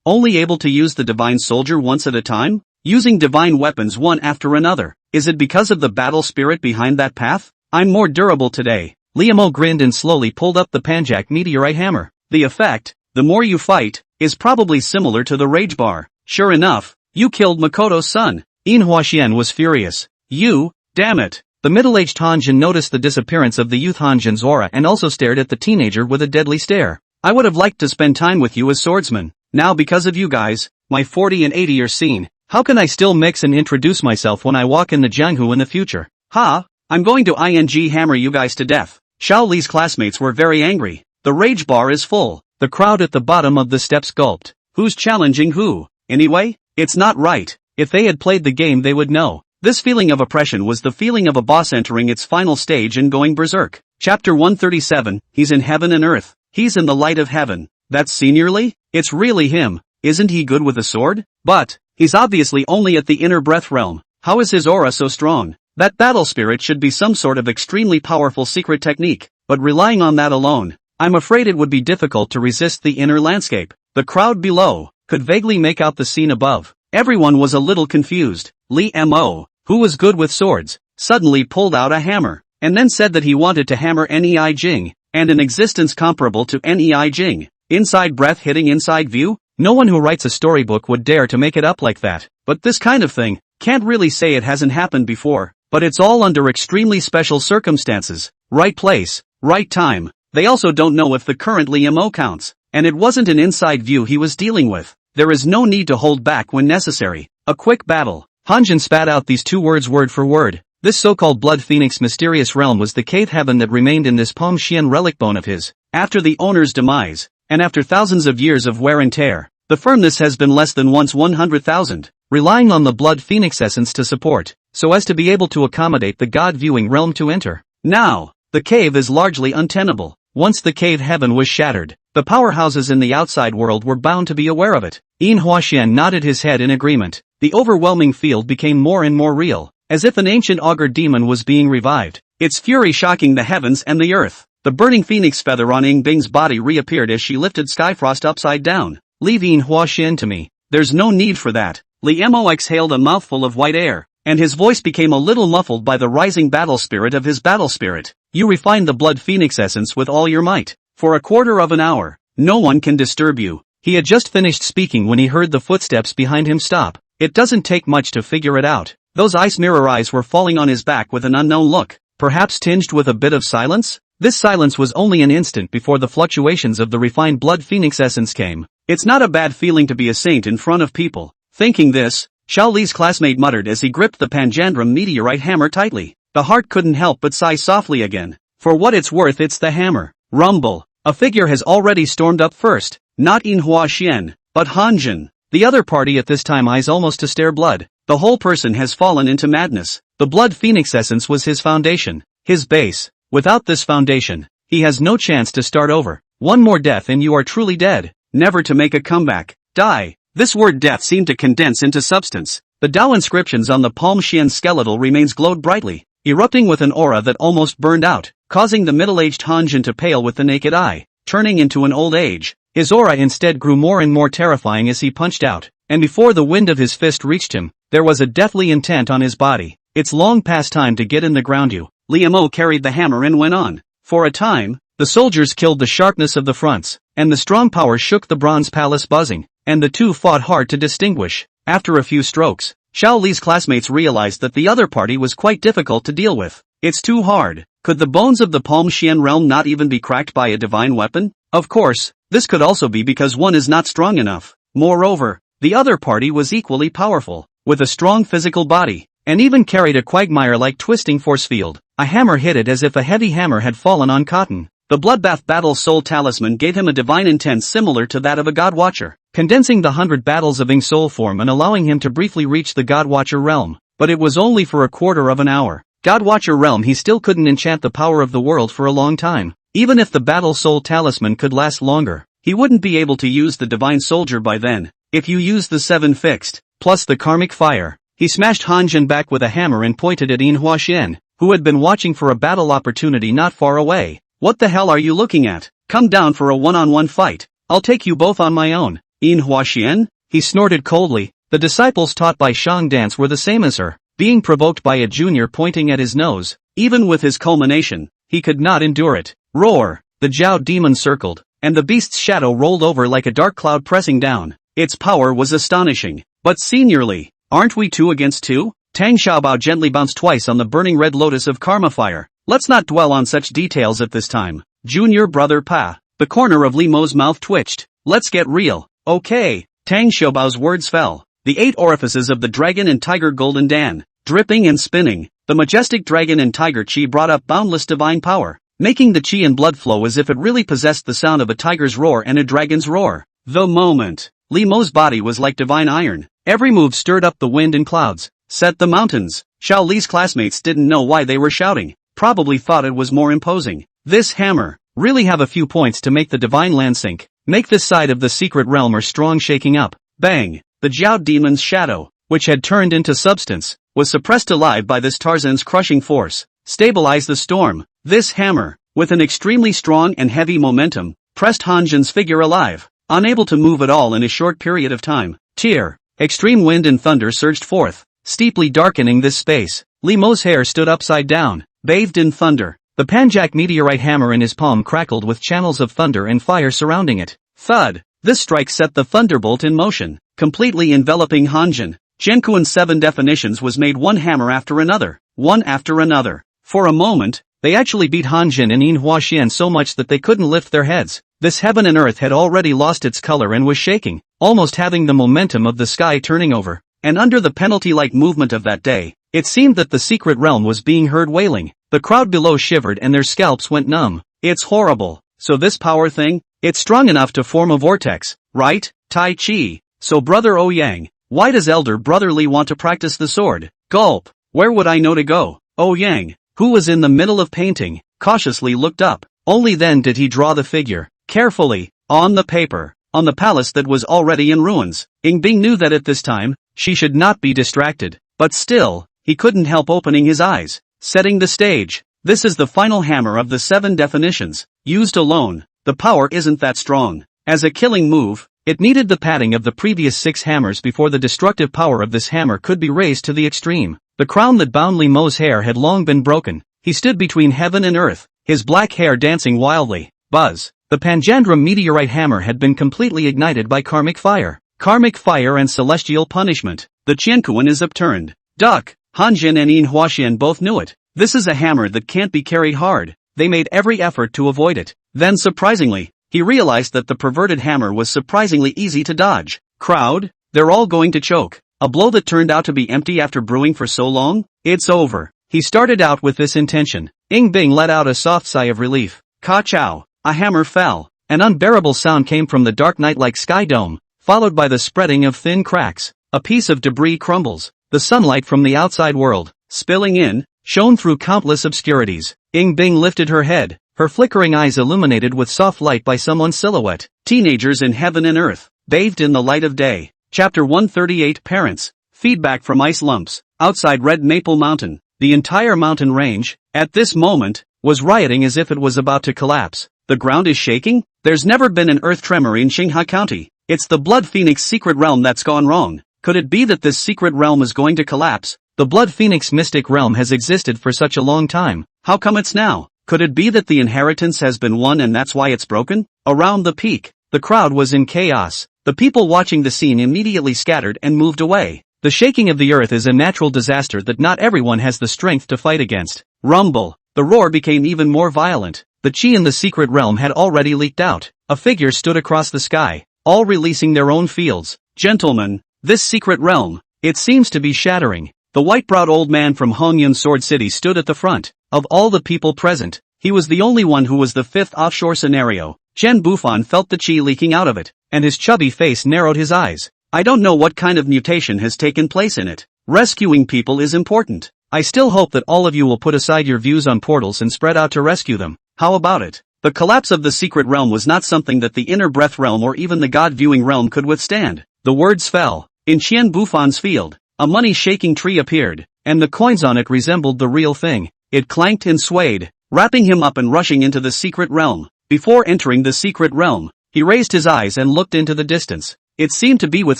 only able to use the divine soldier once at a time? Using divine weapons one after another? Is it because of the battle spirit behind that path? I'm more durable today. Liamo grinned and slowly pulled up the Panjak meteorite hammer. The effect, the more you fight, is probably similar to the rage bar. Sure enough, you killed Makoto's son. In Huaxian was furious. You, damn it. The middle-aged Hanjin noticed the disappearance of the youth Hanjin's aura and also stared at the teenager with a deadly stare. I would have liked to spend time with you as swordsman. Now because of you guys, my 40 and 80 are seen. How can I still mix and introduce myself when I walk in the Jianghu in the future? I'm going to hammer you guys to death. Xiao Li's classmates were very angry. The rage bar is full. The crowd at the bottom of the steps gulped. Who's challenging who? Anyway, it's not right. If they had played the game they would know. This feeling of oppression was the feeling of a boss entering its final stage and going berserk. Chapter 137, He's in heaven and earth. He's in the light of heaven. That's Senior Li? It's really him. Isn't he good with a sword? But, he's obviously only at the inner breath realm. How is his aura so strong? That battle spirit should be some sort of extremely powerful secret technique, but relying on that alone, I'm afraid it would be difficult to resist the inner landscape. The crowd below could vaguely make out the scene above. Everyone was a little confused. Li Mo, who was good with swords, suddenly pulled out a hammer, and then said that he wanted to hammer Nei Jing, and an existence comparable to Nei Jing. Inside breath hitting inside view? No one who writes a storybook would dare to make it up like that. But this kind of thing, can't really say it hasn't happened before, but it's all under extremely special circumstances. Right place, right time. They also don't know if the current Li Mo counts, and it wasn't an inside view he was dealing with. There is no need to hold back when necessary. A quick battle. Hanjin spat out these two words word for word. This so-called Blood Phoenix mysterious realm was the cave heaven that remained in this Pom Xian relic bone of his. After the owner's demise, and after thousands of years of wear and tear, the firmness has been less than once 100,000, relying on the Blood Phoenix essence to support, so as to be able to accommodate the God-viewing realm to enter. Now, the cave is largely untenable. Once the cave heaven was shattered, the powerhouses in the outside world were bound to be aware of it. Yin Huaxian nodded his head in agreement. The overwhelming field became more and more real, as if an ancient augur demon was being revived, its fury shocking the heavens and the earth. The burning phoenix feather on Ying Bing's body reappeared as she lifted Skyfrost upside down. Leave Yin Huaxian to me. There's no need for that. Li Mo exhaled a mouthful of white air, and his voice became a little muffled by the rising battle spirit of his battle spirit. You refined the Blood Phoenix essence with all your might. For a quarter of an hour, no one can disturb you. He had just finished speaking when he heard the footsteps behind him stop. It doesn't take much to figure it out. Those ice mirror eyes were falling on his back with an unknown look, perhaps tinged with a bit of silence? This silence was only an instant before the fluctuations of the refined Blood Phoenix essence came. It's not a bad feeling to be a saint in front of people. Thinking this, Xiao Li's classmate muttered as he gripped the Panjandrum meteorite hammer tightly. The heart couldn't help but sigh softly again. For what it's worth, it's the hammer. Rumble. A figure has already stormed up first. Not Yin Huaxian, but Hanjin. The other party at this time eyes almost to stare blood. The whole person has fallen into madness. The Blood Phoenix essence was his foundation, his base. Without this foundation, he has no chance to start over. One more death and you are truly dead, never to make a comeback. Die. This word death seemed to condense into substance. The Dao inscriptions on the Palm Xian skeletal remains glowed brightly, erupting with an aura that almost burned out, causing the middle-aged Hanjin to pale with the naked eye, turning into an old age. His aura instead grew more and more terrifying as he punched out, and before the wind of his fist reached him, there was a deathly intent on his body. It's long past time to get in the ground you. Li Mo carried the hammer and went on. For a time, the soldiers killed the sharpness of the fronts, and the strong power shook the bronze palace buzzing, and the two fought hard to distinguish. After a few strokes, Xiao Li's classmates realized that the other party was quite difficult to deal with. It's too hard. Could the bones of the Palm Xian realm not even be cracked by a divine weapon? Of course, this could also be because one is not strong enough. Moreover, the other party was equally powerful, with a strong physical body, and even carried a quagmire-like twisting force field. A hammer hit it as if a heavy hammer had fallen on cotton. The Bloodbath Battle Soul Talisman gave him a divine intent similar to that of a God Watcher, condensing the 100 battles of Ing Soul form and allowing him to briefly reach the God Watcher realm. But it was only for a quarter of an hour. Godwatcher realm, he still couldn't enchant the power of the world for a long time. Even if the Battle Soul Talisman could last longer, he wouldn't be able to use the Divine Soldier by then. If you use the 7 fixed, plus the Karmic Fire, he smashed Hanjin back with a hammer and pointed at Yin Huaxian, who had been watching for a battle opportunity not far away. What the hell are you looking at? Come down for a one-on-one fight. I'll take you both on my own. Yin Huaxian? He snorted coldly. The disciples taught by Shang dance were the same as her, being provoked by a junior pointing at his nose. Even with his culmination, he could not endure it. Roar! The Jiao demon circled, and the beast's shadow rolled over like a dark cloud pressing down. Its power was astonishing. But seniorly, aren't we 2 against 2? Tang Xiaobao gently bounced twice on the burning red lotus of karma fire. Let's not dwell on such details at this time. Junior brother Pa. The corner of Li Mo's mouth twitched. Let's get real. Okay. Tang Xiaobao's words fell. The 8 orifices of the dragon and tiger golden dan, dripping and spinning. The majestic dragon and tiger chi brought up boundless divine power, making the chi and blood flow as if it really possessed the sound of a tiger's roar and a dragon's roar. The moment. Li Mo's body was like divine iron. Every move stirred up the wind and clouds, set the mountains. Xiao Li's classmates didn't know why they were shouting, probably thought it was more imposing. This hammer, really have a few points to make the divine land sink, make this side of the secret realm or strong shaking up. Bang! The Jiao demon's shadow, which had turned into substance, was suppressed alive by this Tarzan's crushing force. Stabilize the storm. This hammer, with an extremely strong and heavy momentum, pressed Hanjin's figure alive, unable to move at all in a short period of time. Tear! Extreme wind and thunder surged forth, steeply darkening this space. Li Mo's hair stood upside down, bathed in thunder. The Panjak meteorite hammer in his palm crackled with channels of thunder and fire surrounding it. Thud! This strike set the thunderbolt in motion, completely enveloping Hanjin. Zhenkuan's 7 definitions was made one hammer after another, one after another. For a moment, they actually beat Hanjin and Yin Huaxian so much that they couldn't lift their heads. This heaven and earth had already lost its color and was shaking, almost having the momentum of the sky turning over. And under the penalty-like movement of that day, it seemed that the secret realm was being heard wailing. The crowd below shivered and their scalps went numb. It's horrible. So this power thing? It's strong enough to form a vortex, right? Tai Chi. So brother Ouyang, why does elder brother Li want to practice the sword? Gulp. Where would I know to go? Ouyang, who was in the middle of painting, cautiously looked up. Only then did he draw the figure, carefully, on the paper, on the palace that was already in ruins. Yingbing knew that at this time, she should not be distracted. But still, he couldn't help opening his eyes. Setting the stage. This is the final hammer of the 7 definitions. Used alone, the power isn't that strong. As a killing move, it needed the padding of the previous 6 hammers before the destructive power of this hammer could be raised to the extreme. The crown that bound Li Mo's hair had long been broken. He stood between heaven and earth, his black hair dancing wildly. Buzz! The Panjandrum meteorite hammer had been completely ignited by karmic fire. Karmic fire and celestial punishment. The Qiankuan is upturned. Duck! Hanjin and Yin Huaxian both knew it. This is a hammer that can't be carried hard. They made every effort to avoid it. Then surprisingly, he realized that the perverted hammer was surprisingly easy to dodge. Crowd? They're all going to choke. A blow that turned out to be empty after brewing for so long? It's over. He started out with this intention. Yingbing let out a soft sigh of relief. Ka-chow! A hammer fell. An unbearable sound came from the dark night like sky dome, followed by the spreading of thin cracks. A piece of debris crumbles. The sunlight from the outside world, spilling in, shone through countless obscurities. Yingbing lifted her head, her flickering eyes illuminated with soft light by someone's silhouette. Teenagers in heaven and earth, bathed in the light of day. Chapter 138 Parents. Feedback from ice lumps. Outside Red Maple Mountain, the entire mountain range, at this moment, was rioting as if it was about to collapse. The ground is shaking? There's never been an earth tremor in Xinghai County. It's the Blood Phoenix secret realm that's gone wrong. Could it be that this secret realm is going to collapse? The Blood Phoenix mystic realm has existed for such a long time. How come it's now? Could it be that the inheritance has been won and that's why it's broken? Around the peak, the crowd was in chaos. The people watching the scene immediately scattered and moved away. The shaking of the earth is a natural disaster that not everyone has the strength to fight against. Rumble. The roar became even more violent. The chi in the secret realm had already leaked out. A figure stood across the sky, all releasing their own fields. Gentlemen, this secret realm, it seems to be shattering. The white-browed old man from Hongyun Sword City stood at the front. Of all the people present, he was the only one who was the 5th offshore scenario. Chen Bufan felt the chi leaking out of it, and his chubby face narrowed his eyes. I don't know what kind of mutation has taken place in it. Rescuing people is important. I still hope that all of you will put aside your views on portals and spread out to rescue them. How about it? The collapse of the secret realm was not something that the inner breath realm or even the God-viewing realm could withstand. The words fell. In Qian Bufan's field, a money-shaking tree appeared, and the coins on it resembled the real thing. It clanked and swayed, wrapping him up and rushing into the secret realm. Before entering the secret realm, he raised his eyes and looked into the distance. It seemed to be with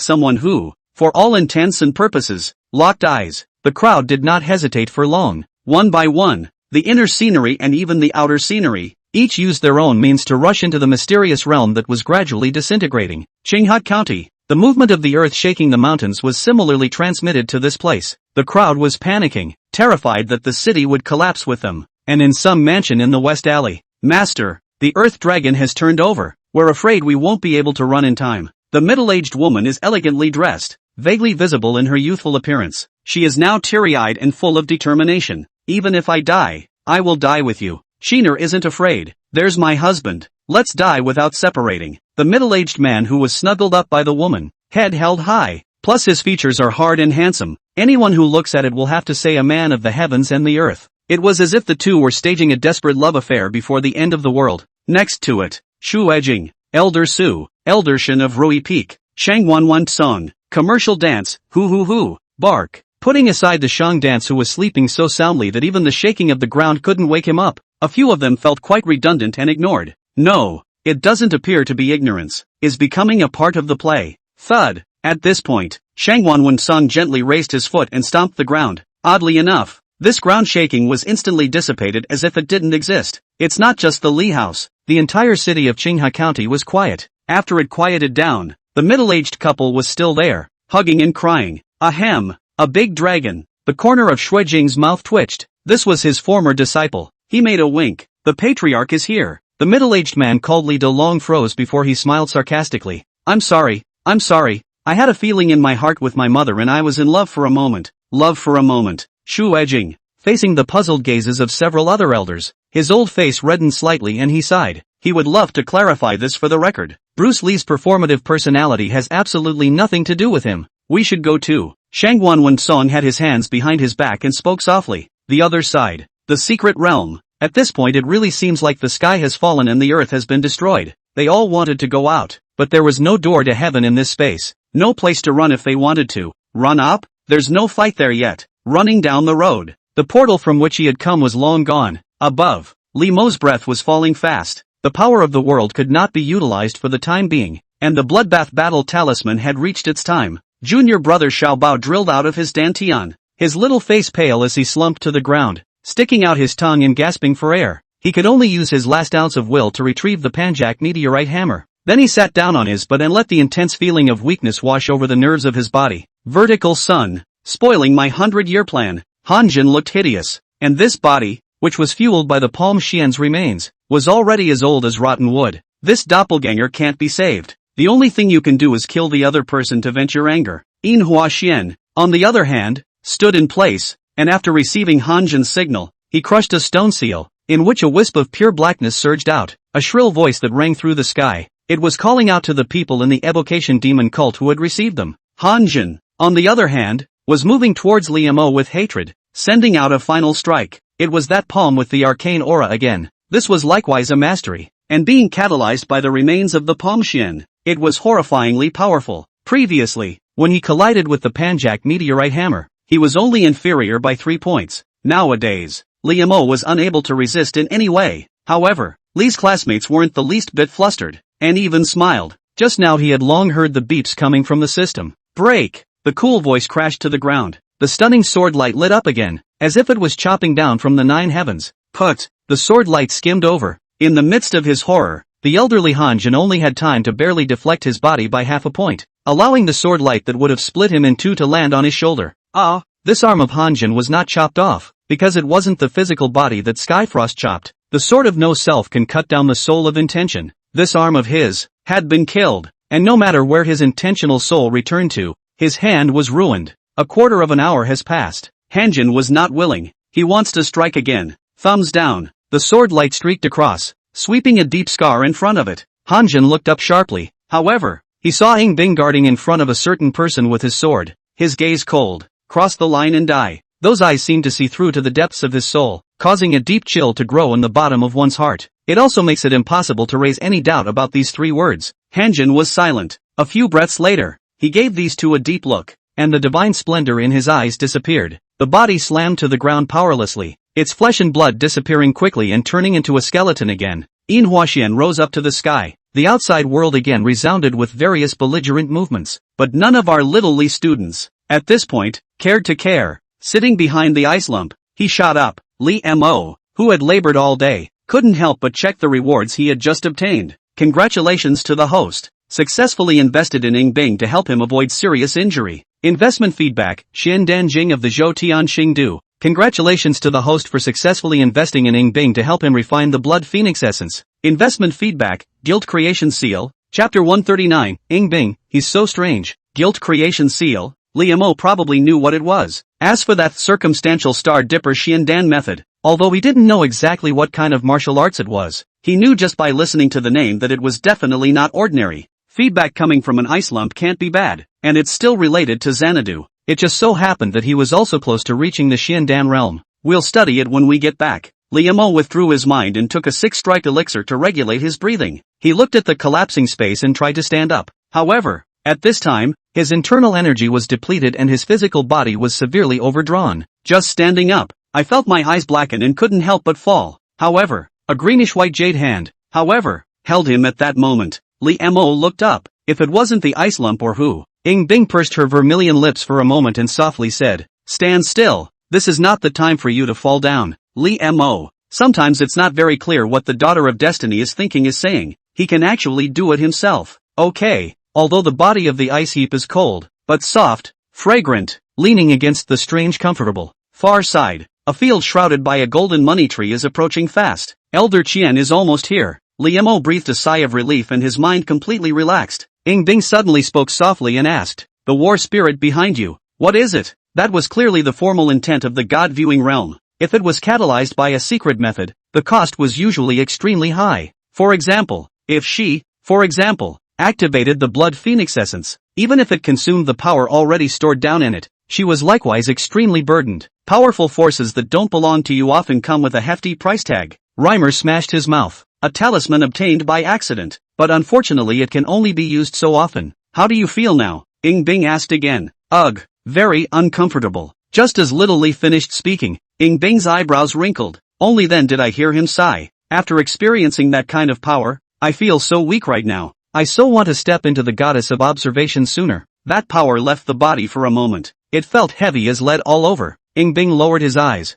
someone who, for all intents and purposes, locked eyes. The crowd did not hesitate for long. One by one, the inner scenery and even the outer scenery, each used their own means to rush into the mysterious realm that was gradually disintegrating. Qinghai County. The movement of the earth shaking the mountains was similarly transmitted to this place. The crowd was panicking, terrified that the city would collapse with them. And in some mansion in the West Alley, Master, the Earth Dragon has turned over. We're afraid we won't be able to run in time. The middle-aged woman is elegantly dressed, vaguely visible in her youthful appearance. She is now teary-eyed and full of determination. Even if I die, I will die with you. Sheener isn't afraid. There's my husband. Let's die without separating. The middle-aged man who was snuggled up by the woman, head held high, plus his features are hard and handsome. Anyone who looks at it will have to say a man of the heavens and the earth. It was as if the two were staging a desperate love affair before the end of the world. Next to it, Shu Ejing, Elder Su, Elder Shen of Rui Peak, Shang Wanwan Song, commercial dance, hoo hoo hoo, bark. Putting aside the Shang dance who was sleeping so soundly that even the shaking of the ground couldn't wake him up, a few of them felt quite redundant and ignored. No, it doesn't appear to be ignorance, is becoming a part of the play. Thud. At this point, Shang Wanwan Song gently raised his foot and stomped the ground. Oddly enough, this ground shaking was instantly dissipated as if it didn't exist. It's not just the Li House. The entire city of Qinghai County was quiet. After it quieted down, the middle-aged couple was still there, hugging and crying. Ahem, a big dragon. The corner of Shuijing's mouth twitched. This was his former disciple. He made a wink. The patriarch is here. The middle-aged man called Li Delong froze before he smiled sarcastically. I'm sorry. I had a feeling in my heart with my mother and I was in love for a moment. Love for a moment. Shu Ejing, facing the puzzled gazes of several other elders, his old face reddened slightly and he sighed. He would love to clarify this for the record. Bruce Lee's performative personality has absolutely nothing to do with him. We should go too. Shang Wanwan Song had his hands behind his back and spoke softly. The other side. The secret realm. At this point it really seems like the sky has fallen and the earth has been destroyed. They all wanted to go out, but there was no door to heaven in this space. No place to run if they wanted to. Run up? There's no fight there yet. Running down the road. The portal from which he had come was long gone. Above, Li Mo's breath was falling fast. The power of the world could not be utilized for the time being, and the bloodbath battle talisman had reached its time. Junior brother Xiao Bao drilled out of his dantian, his little face pale as he slumped to the ground, sticking out his tongue and gasping for air. He could only use his last ounce of will to retrieve the Panjak meteorite hammer. Then he sat down on his butt and let the intense feeling of weakness wash over the nerves of his body. Vertical sun, spoiling my 100-year plan. Hanjin looked hideous, and this body, which was fueled by the Palm Xian's remains, was already as old as rotten wood. This doppelganger can't be saved. The only thing you can do is kill the other person to vent your anger. Yin Hua Xian, on the other hand, stood in place, and after receiving Hanjin's signal, he crushed a stone seal, in which a wisp of pure blackness surged out, a shrill voice that rang through the sky. It was calling out to the people in the evocation demon cult who had received them. Hanjin, on the other hand, was moving towards Li Mo with hatred, sending out a final strike. It was that palm with the arcane aura again. This was likewise a mastery, and being catalyzed by the remains of the Palm Xian, it was horrifyingly powerful. Previously, when he collided with the Panjak meteorite hammer, he was only inferior by 3 points. Nowadays, Li Mo was unable to resist in any way. However, Li's classmates weren't the least bit flustered, and even smiled. Just now he had long heard the beeps coming from the system. Break! The cool voice crashed to the ground. The stunning sword light lit up again, as if it was chopping down from the 9 heavens. Put! The sword light skimmed over. In the midst of his horror, the elderly Hanjin only had time to barely deflect his body by half a point, allowing the sword light that would have split him in two to land on his shoulder. This arm of Hanjin was not chopped off, because it wasn't the physical body that Skyfrost chopped. The sword of no self can cut down the soul of intention. This arm of his had been killed, and no matter where his intentional soul returned to, his hand was ruined. A quarter of an hour has passed. Hanjin was not willing. He wants to strike again. Thumbs down. The sword light streaked across, sweeping a deep scar in front of it. Hanjin looked up sharply. However, he saw Ing Bing guarding in front of a certain person with his sword, his gaze cold. cross the line and die. Those eyes seemed to see through to the depths of his soul, causing a deep chill to grow in the bottom of one's heart. It also makes it impossible to raise any doubt about these 3 words. Hanjin was silent. A few breaths later, he gave these two a deep look, and the divine splendor in his eyes disappeared. The body slammed to the ground powerlessly, its flesh and blood disappearing quickly and turning into a skeleton again. Yin Huaxian rose up to the sky. The outside world again resounded with various belligerent movements, but none of our little Li students, at this point, cared to care. Sitting behind the ice lump, he shot up. Li Mo, who had labored all day, couldn't help but check the rewards he had just obtained. Congratulations to the host. Successfully invested in Ing Bing to help him avoid serious injury. Investment feedback, Xin Danjing of the Zhou Tian Xingdu. Congratulations to the host for successfully investing in Ing Bing to help him refine the Blood Phoenix Essence. Investment feedback, Guild Creation Seal. Chapter 139, Ing Bing, he's so strange. Guild Creation Seal. Li Mo probably knew what it was. As for that circumstantial Star Dipper Xiandan method, although he didn't know exactly what kind of martial arts it was, he knew just by listening to the name that it was definitely not ordinary. Feedback coming from an ice lump can't be bad, and it's still related to Xanadu. It just so happened that he was also close to reaching the Xiandan realm. We'll study it when we get back. Li Mo withdrew his mind and took a 6-strike elixir to regulate his breathing. He looked at the collapsing space and tried to stand up. However, at this time, his internal energy was depleted and his physical body was severely overdrawn. Just standing up, I felt my eyes blacken and couldn't help but fall. However, a greenish-white jade hand, held him at that moment. Li Mo looked up. If it wasn't the ice lump or who? Ing Bing pursed her vermilion lips for a moment and softly said, "Stand still. This is not the time for you to fall down." Li Mo. Sometimes it's not very clear what the daughter of destiny is thinking is saying. He can actually do it himself. Okay. Although the body of the ice heap is cold, but soft, fragrant, leaning against the strange comfortable far side, a field shrouded by a golden money tree is approaching fast. Elder Qian is almost here. Li Mo breathed a sigh of relief and his mind completely relaxed. Ing Bing suddenly spoke softly and asked, "The war spirit behind you, what is it?" That was clearly the formal intent of the God-viewing realm. If it was catalyzed by a secret method, the cost was usually extremely high. For example, if she, activated the Blood Phoenix Essence, even if it consumed the power already stored down in it, she was likewise extremely burdened. Powerful forces that don't belong to you often come with a hefty price tag. Reimer smashed his mouth. A talisman obtained by accident, but unfortunately it can only be used so often. How do you feel now? Ing Bing asked again. Ugh, very uncomfortable. Just as Little Li finished speaking, Ing Bing's eyebrows wrinkled. Only then did I hear him sigh. After experiencing that kind of power, I feel so weak right now. I so want to step into the goddess of observation sooner. That power left the body for a moment. It felt heavy as lead all over. Ing Bing lowered his eyes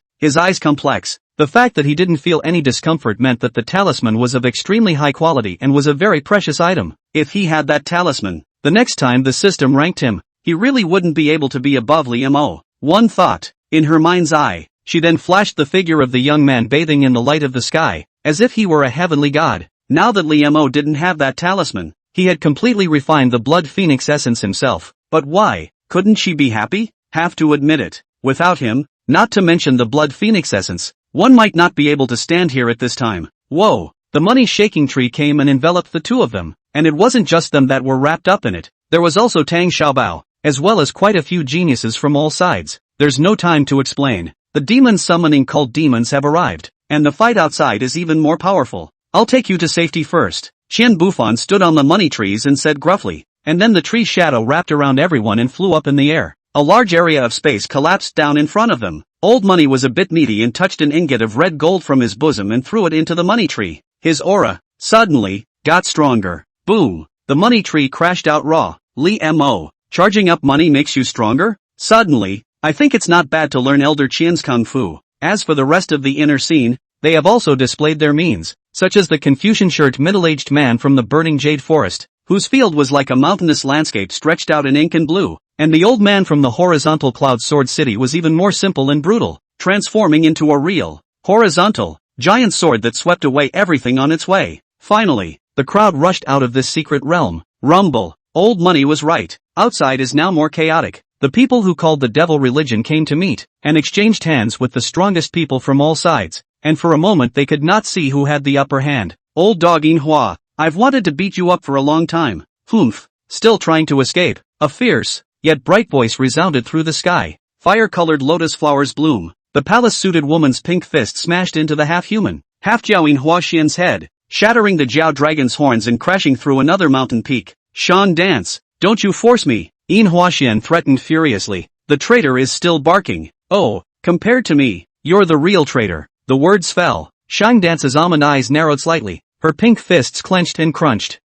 complex. The fact that he didn't feel any discomfort meant that the talisman was of extremely high quality and was a very precious item. If he had that talisman, the next time the system ranked him, he really wouldn't be able to be above Li Mo. One thought, in her mind's eye, she then flashed the figure of the young man bathing in the light of the sky, as if he were a heavenly god. Now that Li Mo didn't have that talisman, he had completely refined the Blood Phoenix Essence himself. But why? Couldn't she be happy? Have to admit it. Without him, not to mention the Blood Phoenix Essence, one might not be able to stand here at this time. Whoa! The money-shaking tree came and enveloped the two of them, and it wasn't just them that were wrapped up in it. There was also Tang Xiaobao, as well as quite a few geniuses from all sides. There's no time to explain. The demon summoning cult demons have arrived, and the fight outside is even more powerful. I'll take you to safety first. Qian Bufan stood on the money trees and said gruffly, and then the tree's shadow wrapped around everyone and flew up in the air. A large area of space collapsed down in front of them. Old Money was a bit needy and touched an ingot of red gold from his bosom and threw it into the money tree. His aura, suddenly, got stronger. Boom! The money tree crashed out raw. Li Mo, charging up money makes you stronger? Suddenly, I think it's not bad to learn Elder Qian's Kung Fu. As for the rest of the inner scene, they have also displayed their means, such as the Confucian-shirt middle-aged man from the burning jade forest, whose field was like a mountainous landscape stretched out in ink and blue. And the old man from the horizontal cloud sword city was even more simple and brutal, transforming into a real, horizontal, giant sword that swept away everything on its way. Finally, the crowd rushed out of this secret realm. Rumble. Old Money was right. Outside is now more chaotic. The people who called the devil religion came to meet, and exchanged hands with the strongest people from all sides, and for a moment they could not see who had the upper hand. Old dog Yin Hua, I've wanted to beat you up for a long time. Humph. Still trying to escape. A fierce, yet bright voice resounded through the sky. fire-colored lotus flowers bloom. The palace-suited woman's pink fist smashed into the half-human, half-Jiao Huaxian's head, shattering the Jiao dragon's horns and crashing through another mountain peak. Shan dance. Don't you force me, Yin Huaxian threatened furiously. The traitor is still barking. Oh, compared to me, you're the real traitor. The words fell. Shan Dance's almond eyes narrowed slightly. Her pink fists clenched and crunched.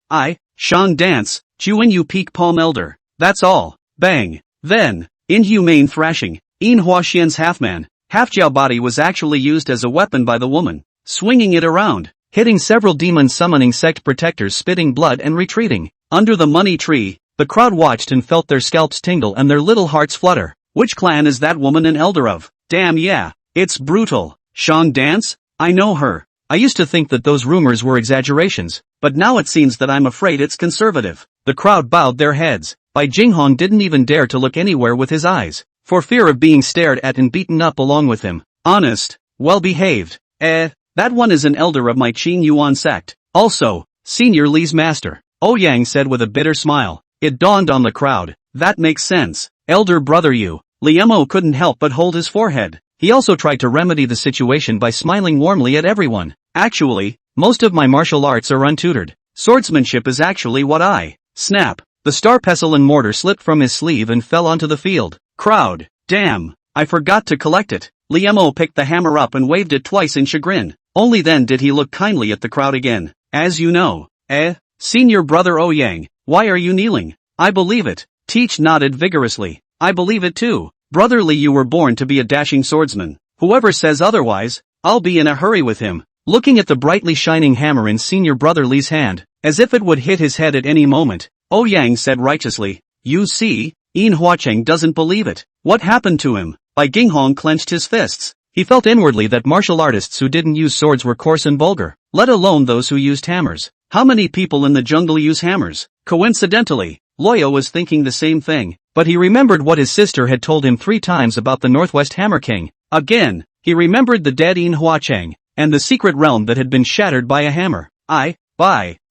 Shan Dance, Juin you peak palm elder. That's all. Bang. Then, inhumane thrashing. Yin Huaxian's half-man, half-Jiao body was actually used as a weapon by the woman, swinging it around, hitting several demon summoning sect protectors spitting blood and retreating. Under the money tree, the crowd watched and felt their scalps tingle and their little hearts flutter. Which clan is that woman an elder of? Damn yeah, it's brutal. Shan Dance? I know her. I used to think that those rumors were exaggerations, but now it seems that I'm afraid it's conservative. The crowd bowed their heads. Bai Jinghong didn't even dare to look anywhere with his eyes, for fear of being stared at and beaten up along with him. Honest, well-behaved. That one is an elder of my Qin Yuan sect. Also, Senior Li's master. Ouyang said with a bitter smile. It dawned on the crowd. That makes sense. Elder brother Yu. Liemo couldn't help but hold his forehead. He also tried to remedy the situation by smiling warmly at everyone. Actually, most of my martial arts are untutored. Swordsmanship is actually what I. Snap. The star pestle and mortar slipped from his sleeve and fell onto the field. Crowd. Damn. I forgot to collect it. Liemo picked the hammer up and waved it twice in chagrin. Only then did he look kindly at the crowd again. As you know. Senior brother Ouyang, why are you kneeling? I believe it. Teach nodded vigorously. I believe it too. Brother Li, you were born to be a dashing swordsman. Whoever says otherwise, I'll be in a hurry with him. Looking at the brightly shining hammer in senior brother Li's hand, as if it would hit his head at any moment, Ouyang said righteously, you see, Yin Huacheng doesn't believe it. What happened to him? Bai Jinghong clenched his fists. He felt inwardly that martial artists who didn't use swords were coarse and vulgar, let alone those who used hammers. How many people in the jungle use hammers? Coincidentally, Loya was thinking the same thing, but he remembered what his sister had told him 3 times about the Northwest Hammer King. Again, he remembered the dead Yin Huacheng, and the secret realm that had been shattered by a hammer. I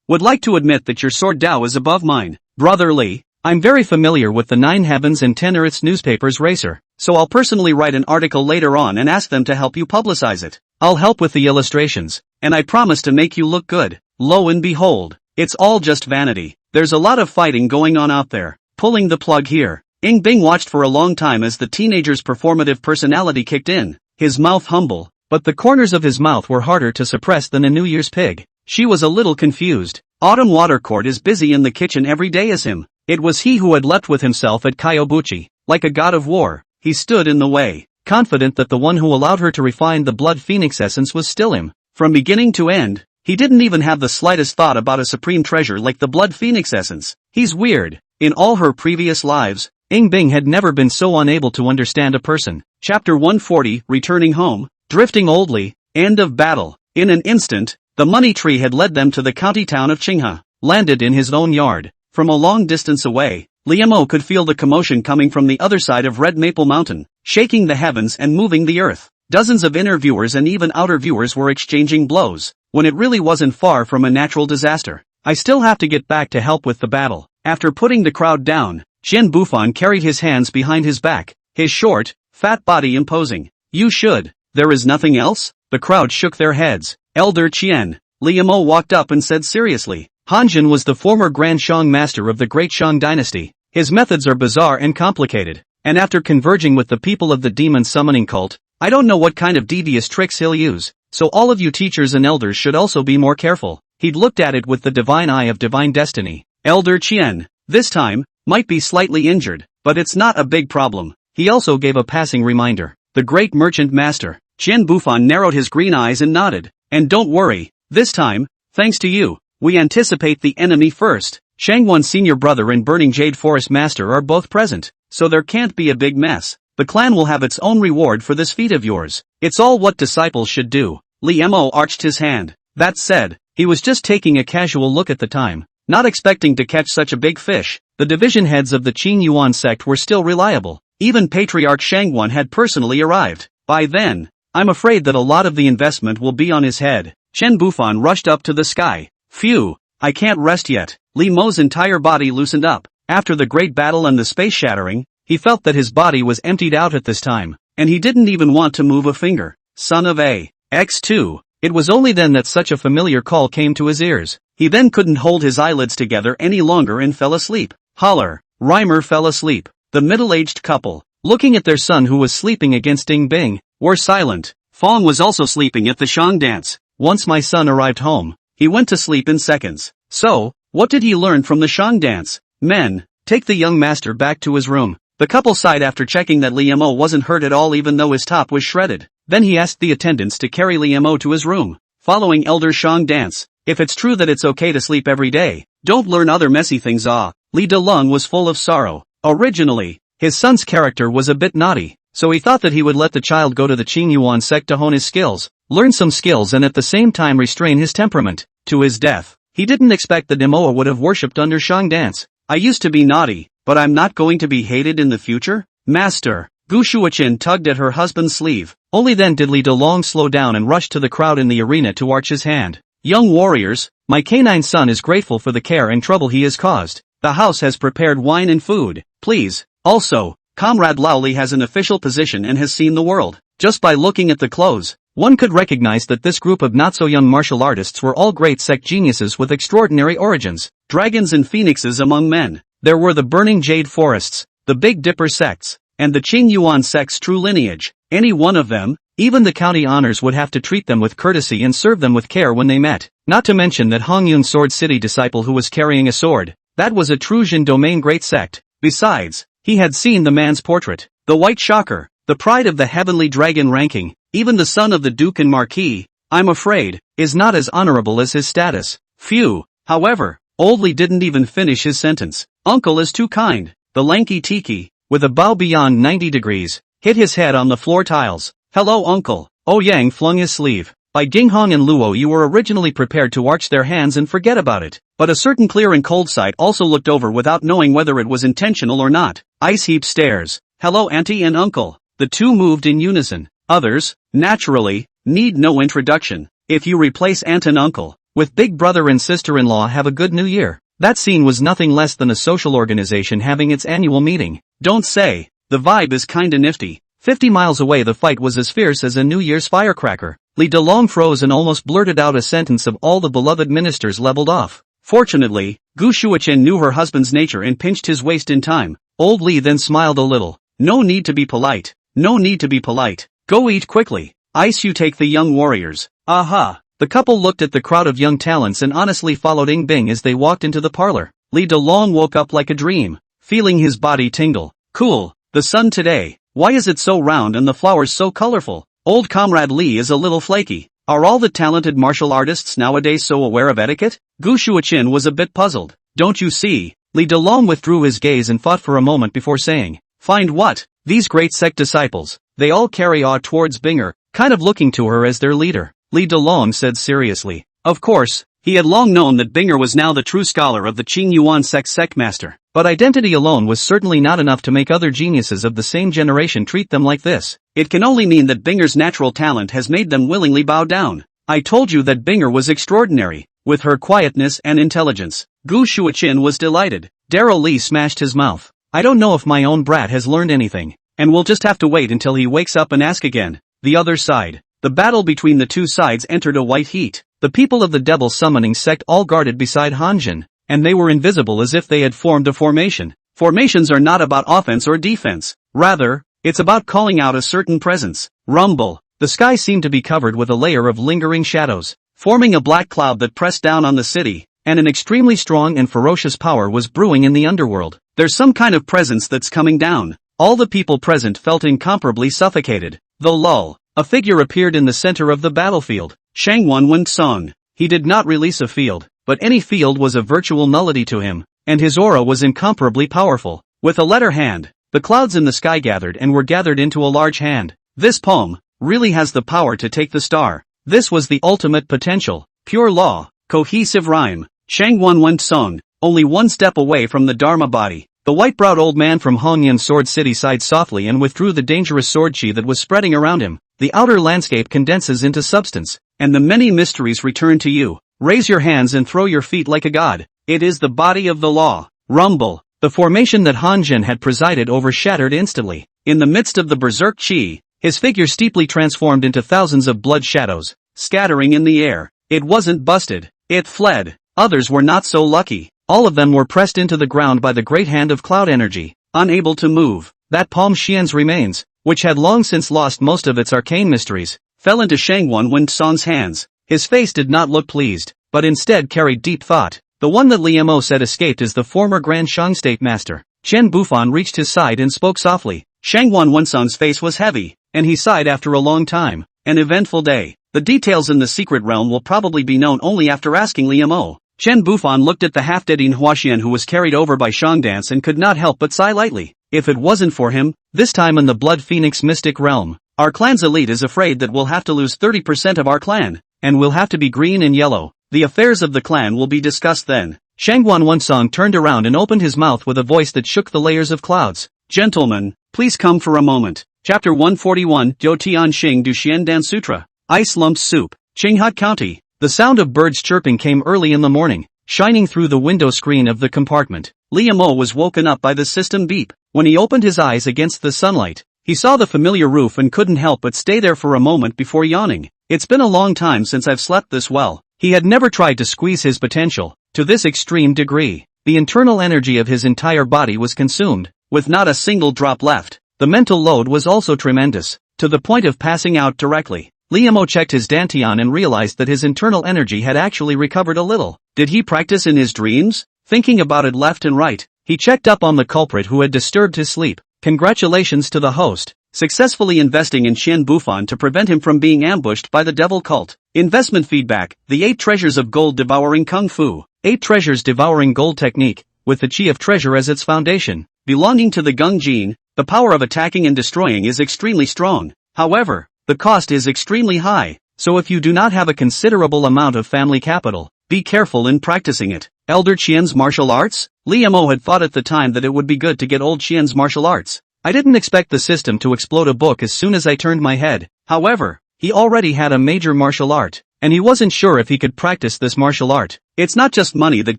would like to admit that your sword Dao is above mine. Brother Li, I'm very familiar with the 9 Heavens and 10 Earths newspaper's racer, so I'll personally write an article later on and ask them to help you publicize it. I'll help with the illustrations, and I promise to make you look good. Lo and behold, it's all just vanity. There's a lot of fighting going on out there. Pulling the plug here. Ing Bing watched for a long time as the teenager's performative personality kicked in, his mouth humble, but the corners of his mouth were harder to suppress than a New Year's pig. She was a little confused. Autumn Watercourt is busy in the kitchen every day as him. It was he who had leapt with himself at Kyobuchi. Like a god of war, he stood in the way, confident that the one who allowed her to refine the blood phoenix essence was still him. From beginning to end, he didn't even have the slightest thought about a supreme treasure like the blood phoenix essence. He's weird. In all her previous lives, Ing Bing had never been so unable to understand a person. Chapter 140, Returning Home, Drifting Oldly, End of Battle. In an instant, the money tree had led them to the county town of Qinghe, landed in his own yard. From a long distance away, Liemo could feel the commotion coming from the other side of Red Maple Mountain, shaking the heavens and moving the earth. Dozens of inner viewers and even outer viewers were exchanging blows, when it really wasn't far from a natural disaster. I still have to get back to help with the battle. After putting the crowd down, Jian Bufan carried his hands behind his back, his short, fat body imposing. You should. There is nothing else? The crowd shook their heads. Elder Qian, Liemo walked up and said seriously. Hanjin was the former Grand Shang master of the Great Shang dynasty. His methods are bizarre and complicated, and after converging with the people of the demon summoning cult, I don't know what kind of devious tricks he'll use, so all of you teachers and elders should also be more careful. He'd looked at it with the divine eye of divine destiny. Elder Qian, this time, might be slightly injured, but it's not a big problem. He also gave a passing reminder. The great merchant master, Jian Bufan narrowed his green eyes and nodded. And don't worry, this time, thanks to you, we anticipate the enemy first. Shangwon senior brother and Burning Jade Forest master are both present, so there can't be a big mess. The clan will have its own reward for this feat of yours. It's all what disciples should do. Liemo arched his hand. That said, he was just taking a casual look at the time, not expecting to catch such a big fish. The division heads of the Qin Yuan sect were still reliable. Even Patriarch Shangwon had personally arrived. By then, I'm afraid that a lot of the investment will be on his head. Chen Bufan rushed up to the sky. Phew, I can't rest yet. Li Mo's entire body loosened up. After the great battle and the space shattering, He felt that his body was emptied out at this time, and he didn't even want to move a finger. Son of a X2. It was only then that such a familiar call came to his ears. He then couldn't hold his eyelids together any longer and fell asleep. Holler. Reimer fell asleep. The middle-aged couple, looking at their son who was sleeping against Ding Bing, were silent. Fong was also sleeping at the Shang dance. Once my son arrived home, he went to sleep in seconds. So, what did he learn from the Shang dance? Men, take the young master back to his room. The couple sighed after checking that Li Mo wasn't hurt at all even though his top was shredded. Then he asked the attendants to carry Li Mo to his room. Following Elder Shang dance. If it's true that it's okay to sleep every day, don't learn other messy things. Li Delong was full of sorrow. Originally, his son's character was a bit naughty, so he thought that he would let the child go to the Qingyuan sect to hone his skills, learn some skills and at the same time restrain his temperament. To his death, he didn't expect that Demoa would have worshipped under Shang dance. I used to be naughty, but I'm not going to be hated in the future? Master. Gu Shuaqin tugged at her husband's sleeve. Only then did Li Delong slow down and rush to the crowd in the arena to arch his hand. Young warriors, my canine son is grateful for the care and trouble he has caused. The house has prepared wine and food, please. Also, Comrade Laoli has an official position and has seen the world. Just by looking at the clothes, one could recognize that this group of not-so-young martial artists were all great sect geniuses with extraordinary origins. Dragons and phoenixes among men. There were the Burning Jade Forests, the Big Dipper sects, and the Qingyuan sect's true lineage. Any one of them, even the county honors would have to treat them with courtesy and serve them with care when they met. Not to mention that Hongyun Sword City disciple who was carrying a sword. That was a true Jin domain great sect. Besides, he had seen the man's portrait. The White Shocker, the pride of the Heavenly Dragon ranking, even the son of the Duke and Marquis, I'm afraid, is not as honorable as his status. Phew. However, Old Li didn't even finish his sentence. Uncle is too kind. The lanky Tiki, with a bow beyond 90 degrees, hit his head on the floor tiles. Hello uncle. Oh Yang flung his sleeve. By Ginghong and Luo you were originally prepared to arch their hands and forget about it. But a certain clear and cold sight also looked over without knowing whether it was intentional or not. Ice Heap stares. Hello auntie and uncle. The two moved in unison. Others, naturally, need no introduction. If you replace aunt and uncle with big brother and sister-in-law, have a good new year. That scene was nothing less than a social organization having its annual meeting. Don't say. The vibe is kinda nifty. 50 miles away the fight was as fierce as a New Year's firecracker. Li Delong froze and almost blurted out a sentence of all the beloved ministers leveled off. Fortunately, Gu Shuaqin knew her husband's nature and pinched his waist in time. Old Li then smiled a little. No need to be polite. No need to be polite. Go eat quickly. Ice you take the young warriors. Aha. The couple looked at the crowd of young talents and honestly followed Ing Bing as they walked into the parlor. Li Delong woke up like a dream, feeling his body tingle. Cool. The sun today. Why is it so round and the flowers so colorful? Old Comrade Li is a little flaky. Are all the talented martial artists nowadays so aware of etiquette? Gu Shuaqin was a bit puzzled. Don't you see? Li Delong withdrew his gaze and thought for a moment before saying, find what? These great sect disciples, they all carry awe towards Binger, kind of looking to her as their leader. Li Delong said seriously. Of course, he had long known that Binger was now the true scholar of the Qingyuan sect master. But identity alone was certainly not enough to make other geniuses of the same generation treat them like this. It can only mean that Binger's natural talent has made them willingly bow down. I told you that Binger was extraordinary, with her quietness and intelligence. Gu Shuaqin was delighted. Darryl Li smashed his mouth. I don't know if my own brat has learned anything, and we'll just have to wait until he wakes up and ask again. The other side. The battle between the two sides entered a white heat. The people of the devil summoning sect all guarded beside Hanjin, and they were invisible as if they had formed a formation. Formations are not about offense or defense. Rather, it's about calling out a certain presence. Rumble. The sky seemed to be covered with a layer of lingering shadows, forming a black cloud that pressed down on the city, and an extremely strong and ferocious power was brewing in the underworld. There's some kind of presence that's coming down. All the people present felt incomparably suffocated. Though lull, a figure appeared in the center of the battlefield. Shangwan Wen Song. He did not release a field, but any field was a virtual nullity to him, and his aura was incomparably powerful. With a letter hand, the clouds in the sky gathered and were gathered into a large hand. This poem really has the power to take the star. This was the ultimate potential. Pure law, cohesive rhyme. Shangwan Wen Song, only one step away from the Dharma body. The white-browed old man from Hongyan Sword City sighed softly and withdrew the dangerous sword chi that was spreading around him. The outer landscape condenses into substance, and the many mysteries return to you. Raise your hands and throw your feet like a god. It is the body of the law. Rumble. The formation that Hanjin had presided over shattered instantly. In the midst of the berserk chi, his figure steeply transformed into thousands of blood shadows, scattering in the air. It wasn't busted. It fled. Others were not so lucky. All of them were pressed into the ground by the great hand of cloud energy, unable to move. That Palm Xian's remains, which had long since lost most of its arcane mysteries, fell into Shangwan Wensong's hands. His face did not look pleased, but instead carried deep thought. The one that Liemo said escaped is the former Grand Shang State Master. Chen Bufan reached his side and spoke softly. Shangwan Wensong's face was heavy, and he sighed after a long time. An eventful day. The details in the secret realm will probably be known only after asking Liemo. Chen Bufan looked at the half-dead In Huaxian who was carried over by Shangdance and could not help but sigh lightly. If it wasn't for him, this time in the Blood Phoenix mystic realm, our clan's elite is afraid that we'll have to lose 30% of our clan, and we'll have to be green and yellow. The affairs of the clan will be discussed then. Shangwan Wensong turned around and opened his mouth with a voice that shook the layers of clouds. Gentlemen, please come for a moment. Chapter 141, Jiu Tian Xing Du Xian Dan Sutra. Ice Lumps Soup. Qinghai County. The sound of birds chirping came early in the morning, shining through the window screen of the compartment. Liemo was woken up by the system beep. When he opened his eyes against the sunlight, he saw the familiar roof and couldn't help but stay there for a moment before yawning. It's been a long time since I've slept this well. He had never tried to squeeze his potential to this extreme degree. The internal energy of his entire body was consumed, with not a single drop left. The mental load was also tremendous, to the point of passing out directly. Liemo checked his dantian and realized that his internal energy had actually recovered a little. Did he practice in his dreams? Thinking about it left and right, he checked up on the culprit who had disturbed his sleep. Congratulations to the host, successfully investing in Qian Bufan to prevent him from being ambushed by the devil cult. Investment feedback, the 8 treasures of gold devouring kung fu. 8 treasures devouring gold technique, with the chi of treasure as its foundation. Belonging to the Gung Jin, the power of attacking and destroying is extremely strong. However, the cost is extremely high, so if you do not have a considerable amount of family capital, be careful in practicing it. Elder Qian's martial arts? Liemo had thought at the time that it would be good to get old Qian's martial arts. I didn't expect the system to explode a book as soon as I turned my head. However, he already had a major martial art, and he wasn't sure if he could practice this martial art. It's not just money that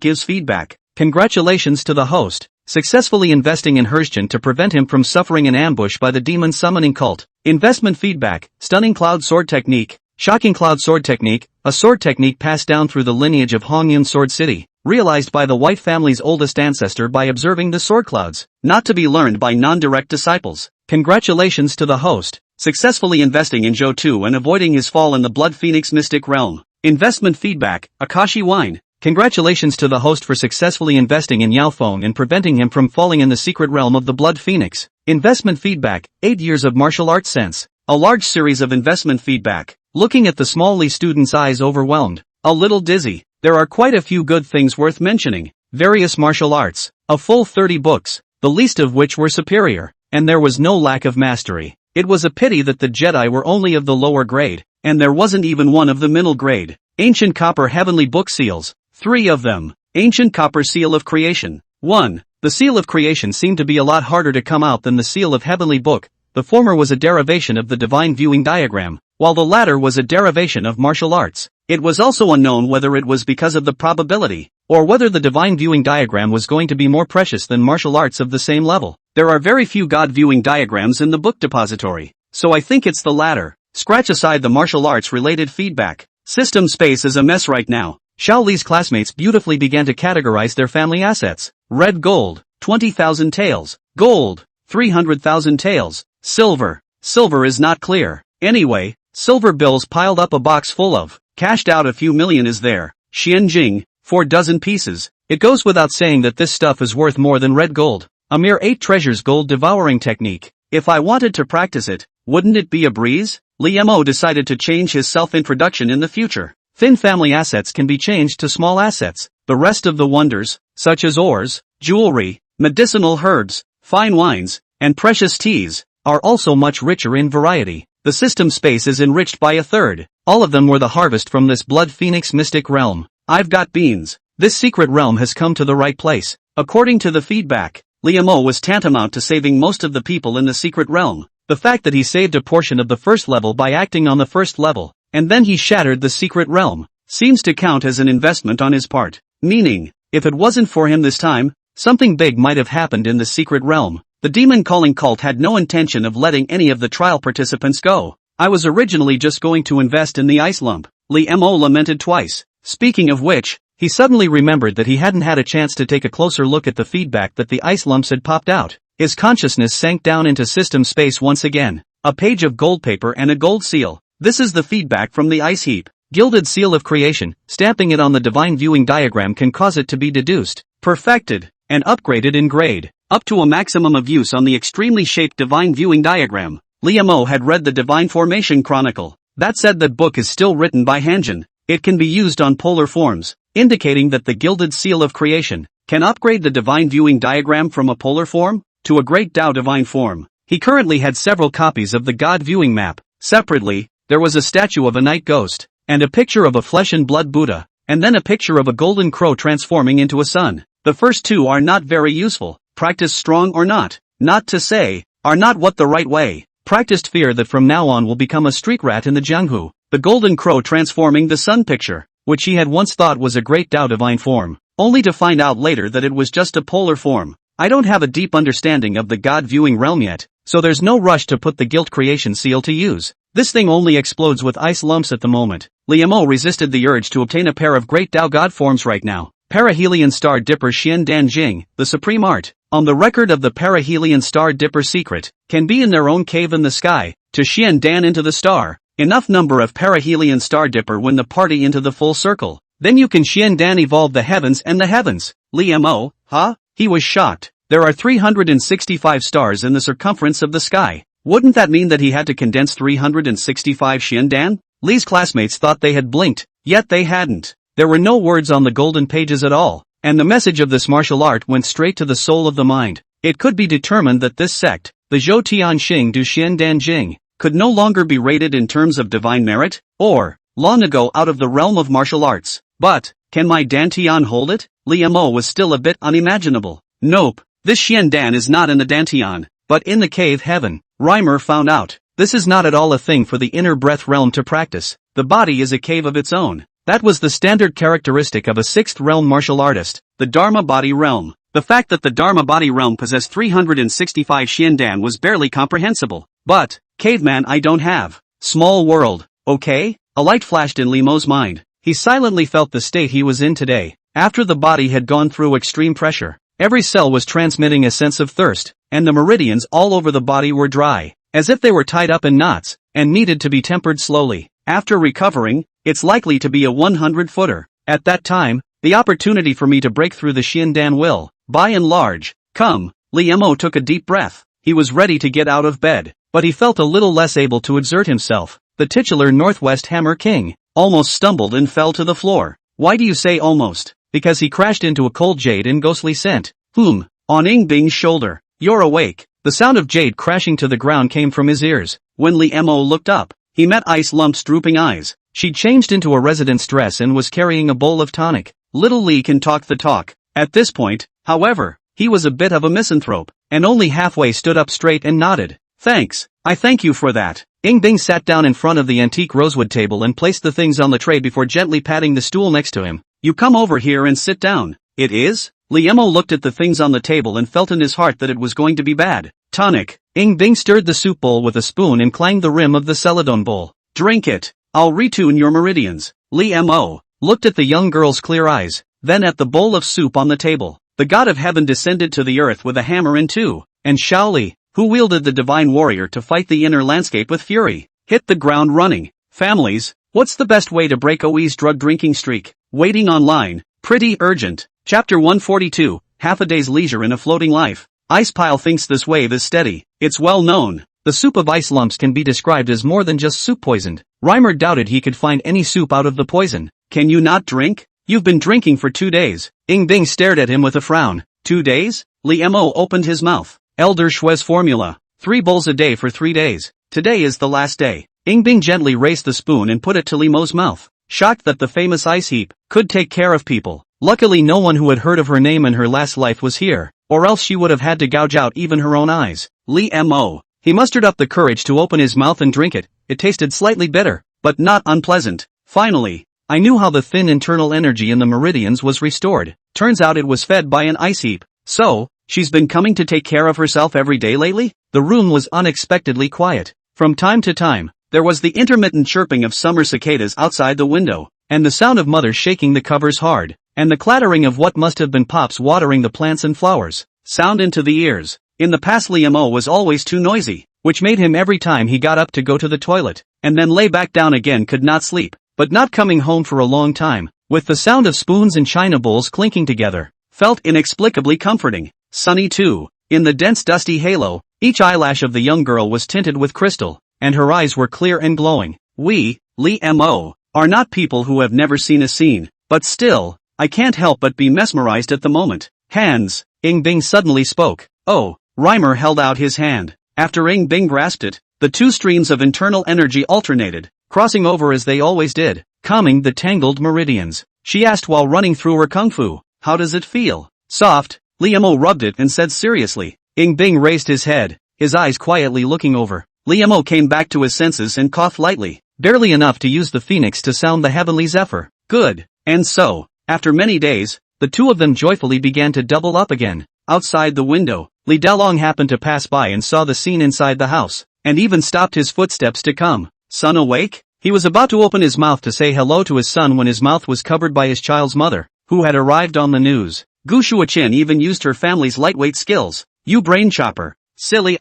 gives feedback. Congratulations to the host, successfully investing in Hershin to prevent him from suffering an ambush by the demon summoning cult. Investment feedback, stunning cloud sword technique, shocking cloud sword technique, a sword technique passed down through the lineage of Hongyun Sword City, realized by the White family's oldest ancestor by observing the sword clouds, not to be learned by non-direct disciples. Congratulations to the host, successfully investing in Zhou Tu and avoiding his fall in the Blood Phoenix mystic realm. Investment feedback, Akashi wine. Congratulations to the host for successfully investing in Yao Feng and preventing him from falling in the secret realm of the Blood Phoenix. Investment feedback, 8 years of martial arts sense. A large series of investment feedback. Looking at the small Li student's eyes overwhelmed. A little dizzy. There are quite a few good things worth mentioning. Various martial arts. A full 30 books, the least of which were superior. And there was no lack of mastery. It was a pity that the Jedi were only of the lower grade, and there wasn't even one of the middle grade. Ancient Copper Heavenly Book Seals. 3 of them. Ancient Copper Seal of Creation. 1. The Seal of Creation seemed to be a lot harder to come out than the Seal of Heavenly Book. The former was a derivation of the Divine Viewing Diagram, while the latter was a derivation of martial arts. It was also unknown whether it was because of the probability, or whether the Divine Viewing Diagram was going to be more precious than martial arts of the same level. There are very few God Viewing Diagrams in the book depository, so I think it's the latter. Scratch aside the martial arts related feedback. System space is a mess right now. Xiao Li's classmates beautifully began to categorize their family assets. Red gold, 20,000 taels. Gold, 300,000 taels. Silver. Silver is not clear. Anyway, silver bills piled up a box full of. Cashed out a few million is there. Xianjing, 4 dozen pieces. It goes without saying that this stuff is worth more than red gold. A mere 8 treasures gold devouring technique. If I wanted to practice it, wouldn't it be a breeze? Liemo decided to change his self-introduction in the future. Thin family assets can be changed to small assets. The rest of the wonders, such as ores, jewelry, medicinal herbs, fine wines, and precious teas, are also much richer in variety. The system space is enriched by a third. All of them were the harvest from this Blood Phoenix mystic realm. I've got beans. This secret realm has come to the right place. According to the feedback, Liemo was tantamount to saving most of the people in the secret realm. The fact that he saved a portion of the first level by acting on the first level, and then he shattered the secret realm, seems to count as an investment on his part. Meaning, if it wasn't for him this time, Something big might have happened in the secret realm. The demon-calling cult had no intention of letting any of the trial participants go. I was originally just going to invest in the ice lump, Lee Mo lamented twice. Speaking of which, he suddenly remembered that he hadn't had a chance to take a closer look at the feedback that the ice lumps had popped out. His consciousness sank down into system space once again. A page of gold paper and a gold seal. This is the feedback from the ice heap. Gilded seal of creation. Stamping it on the divine viewing diagram can cause it to be deduced, perfected, and upgraded in grade, up to a maximum of use on the extremely shaped divine viewing diagram. Lee Mo had read the Divine Formation Chronicle. That said, that book is still written by Hanjin. It can be used on polar forms, indicating that the gilded seal of creation can upgrade the divine viewing diagram from a polar form to a great Tao divine form. He currently had several copies of the God viewing map. Separately, there was a statue of a night ghost, and a picture of a flesh and blood Buddha, and then a picture of a golden crow transforming into a sun. The first two are not very useful. Practice strong or not to say, are not what the right way. Practiced fear that from now on will become a street rat in the Jianghu. The golden crow transforming the sun picture, which he had once thought was a great Tao divine form, only to find out later that it was just a polar form. I don't have a deep understanding of the God viewing realm yet, so there's no rush to put the guilt creation seal to use. This thing only explodes with ice lumps at the moment. Lee Mo resisted the urge to obtain a pair of great Tao God forms right now. Perihelion Star Dipper Xian Dan Jing, the supreme art, on the record of the Perihelion Star Dipper secret, can be in their own cave in the sky, to Xian Dan into the star. Enough number of Perihelion Star Dipper win the party into the full circle. Then you can Xian Dan evolve the heavens and the heavens. Lee Mo, huh? He was shocked. There are 365 stars in the circumference of the sky. Wouldn't that mean that he had to condense 365 Xian Dan? Lee's classmates thought they had blinked, yet they hadn't. There were no words on the golden pages at all, and the message of this martial art went straight to the soul of the mind. It could be determined that this sect, the Zhou Tian Xing Du Xian Dan Jing, could no longer be rated in terms of divine merit, or, long ago out of the realm of martial arts. But, can my Dantian hold it? Lee Mo was still a bit unimaginable. Nope, this Xian Dan is not in the Dantian, but in the cave heaven. Reimer found out. This is not at all a thing for the inner breath realm to practice. The body is a cave of its own. That was the standard characteristic of a sixth realm martial artist, the Dharma body realm. The fact that the Dharma body realm possessed 365 Xian Dan was barely comprehensible. But, caveman, I don't have. Small world, okay? A light flashed in Lee Mo's mind. He silently felt the state he was in today. After the body had gone through extreme pressure, every cell was transmitting a sense of thirst, and the meridians all over the body were dry, as if they were tied up in knots, and needed to be tempered slowly. After recovering, it's likely to be a 100-footer. At that time, the opportunity for me to break through the Xian Dan will, by and large, come. Lee Mo took a deep breath. He was ready to get out of bed, but he felt a little less able to exert himself. The titular Northwest Hammer King almost stumbled and fell to the floor. Why do you say almost? Because he crashed into a cold jade in ghostly scent. On Ing Bing's shoulder. You're awake. The sound of jade crashing to the ground came from his ears. When Lee Mo looked up, he met Ice Lump's drooping eyes. She'd changed into a resident's dress and was carrying a bowl of tonic. Little Lee can talk the talk. At this point, however, he was a bit of a misanthrope, and only halfway stood up straight and nodded. Thanks. I thank you for that. Ing Bing sat down in front of the antique rosewood table and placed the things on the tray before gently patting the stool next to him. You come over here and sit down. It is? Lee Mo looked at the things on the table and felt in his heart that it was going to be bad. Tonic. Ing Bing stirred the soup bowl with a spoon and clanged the rim of the celadon bowl. Drink it. I'll retune your meridians. Lee Mo looked at the young girl's clear eyes, then at the bowl of soup on the table. The god of heaven descended to the earth with a hammer in two, and Shaoli, who wielded the divine warrior to fight the inner landscape with fury, hit the ground running. Families, what's the best way to break OE's drug drinking streak? Waiting online. Pretty urgent. Chapter 142, Half a Day's Leisure in a Floating Life. Icepile thinks this wave is steady. It's well known. The soup of ice lumps can be described as more than just soup poisoned. Reimer doubted he could find any soup out of the poison. Can you not drink? You've been drinking for 2 days. Ing Bing stared at him with a frown. 2 days? Lee Mo opened his mouth. Elder Shue's formula. 3 bowls a day for 3 days. Today is the last day. Ing Bing gently raised the spoon and put it to Lee Mo's mouth. Shocked that the famous ice heap could take care of people. Luckily no one who had heard of her name in her last life was here, or else she would have had to gouge out even her own eyes. Lee Mo. He mustered up the courage to open his mouth and drink it. It tasted slightly bitter, but not unpleasant. Finally, I knew how the thin internal energy in the meridians was restored. Turns out it was fed by an ice heap. So, she's been coming to take care of herself every day lately? The room was unexpectedly quiet. From time to time, there was the intermittent chirping of summer cicadas outside the window, and the sound of mother shaking the covers hard, and the clattering of what must have been Pops watering the plants and flowers, sound into the ears. In the past Liam-o was always too noisy, which made him every time he got up to go to the toilet, and then lay back down again could not sleep, but not coming home for a long time, with the sound of spoons and china bowls clinking together, felt inexplicably comforting. Sunny too. In the dense dusty halo, each eyelash of the young girl was tinted with crystal, and her eyes were clear and glowing. We, Liam-o, are not people who have never seen a scene, but still, I can't help but be mesmerized at the moment. Hands. Bing suddenly spoke. Oh. Reimer held out his hand. After Bing grasped it, the two streams of internal energy alternated, crossing over as they always did, calming the tangled meridians. She asked while running through her kung fu, how does it feel? Soft. Liam-o rubbed it and said seriously. Bing raised his head, his eyes quietly looking over. Liam-o came back to his senses and coughed lightly, barely enough to use the phoenix to sound the heavenly zephyr. Good. And so, after many days, the two of them joyfully began to double up again. Outside the window, Li Dalong happened to pass by and saw the scene inside the house, and even stopped his footsteps to come. Son awake? He was about to open his mouth to say hello to his son when his mouth was covered by his child's mother, who had arrived on the news. Gu Shuaqin even used her family's lightweight skills. You brain chopper. Silly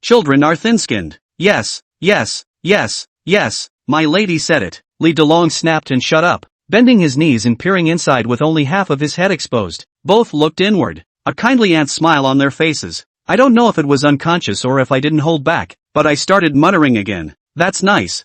children are thin-skinned. Yes, my lady said it. Li Dalong snapped and shut up, bending his knees and peering inside with only half of his head exposed. Both looked inward, a kindly ant smile on their faces. I don't know if it was unconscious or if I didn't hold back, but I started muttering again. That's nice.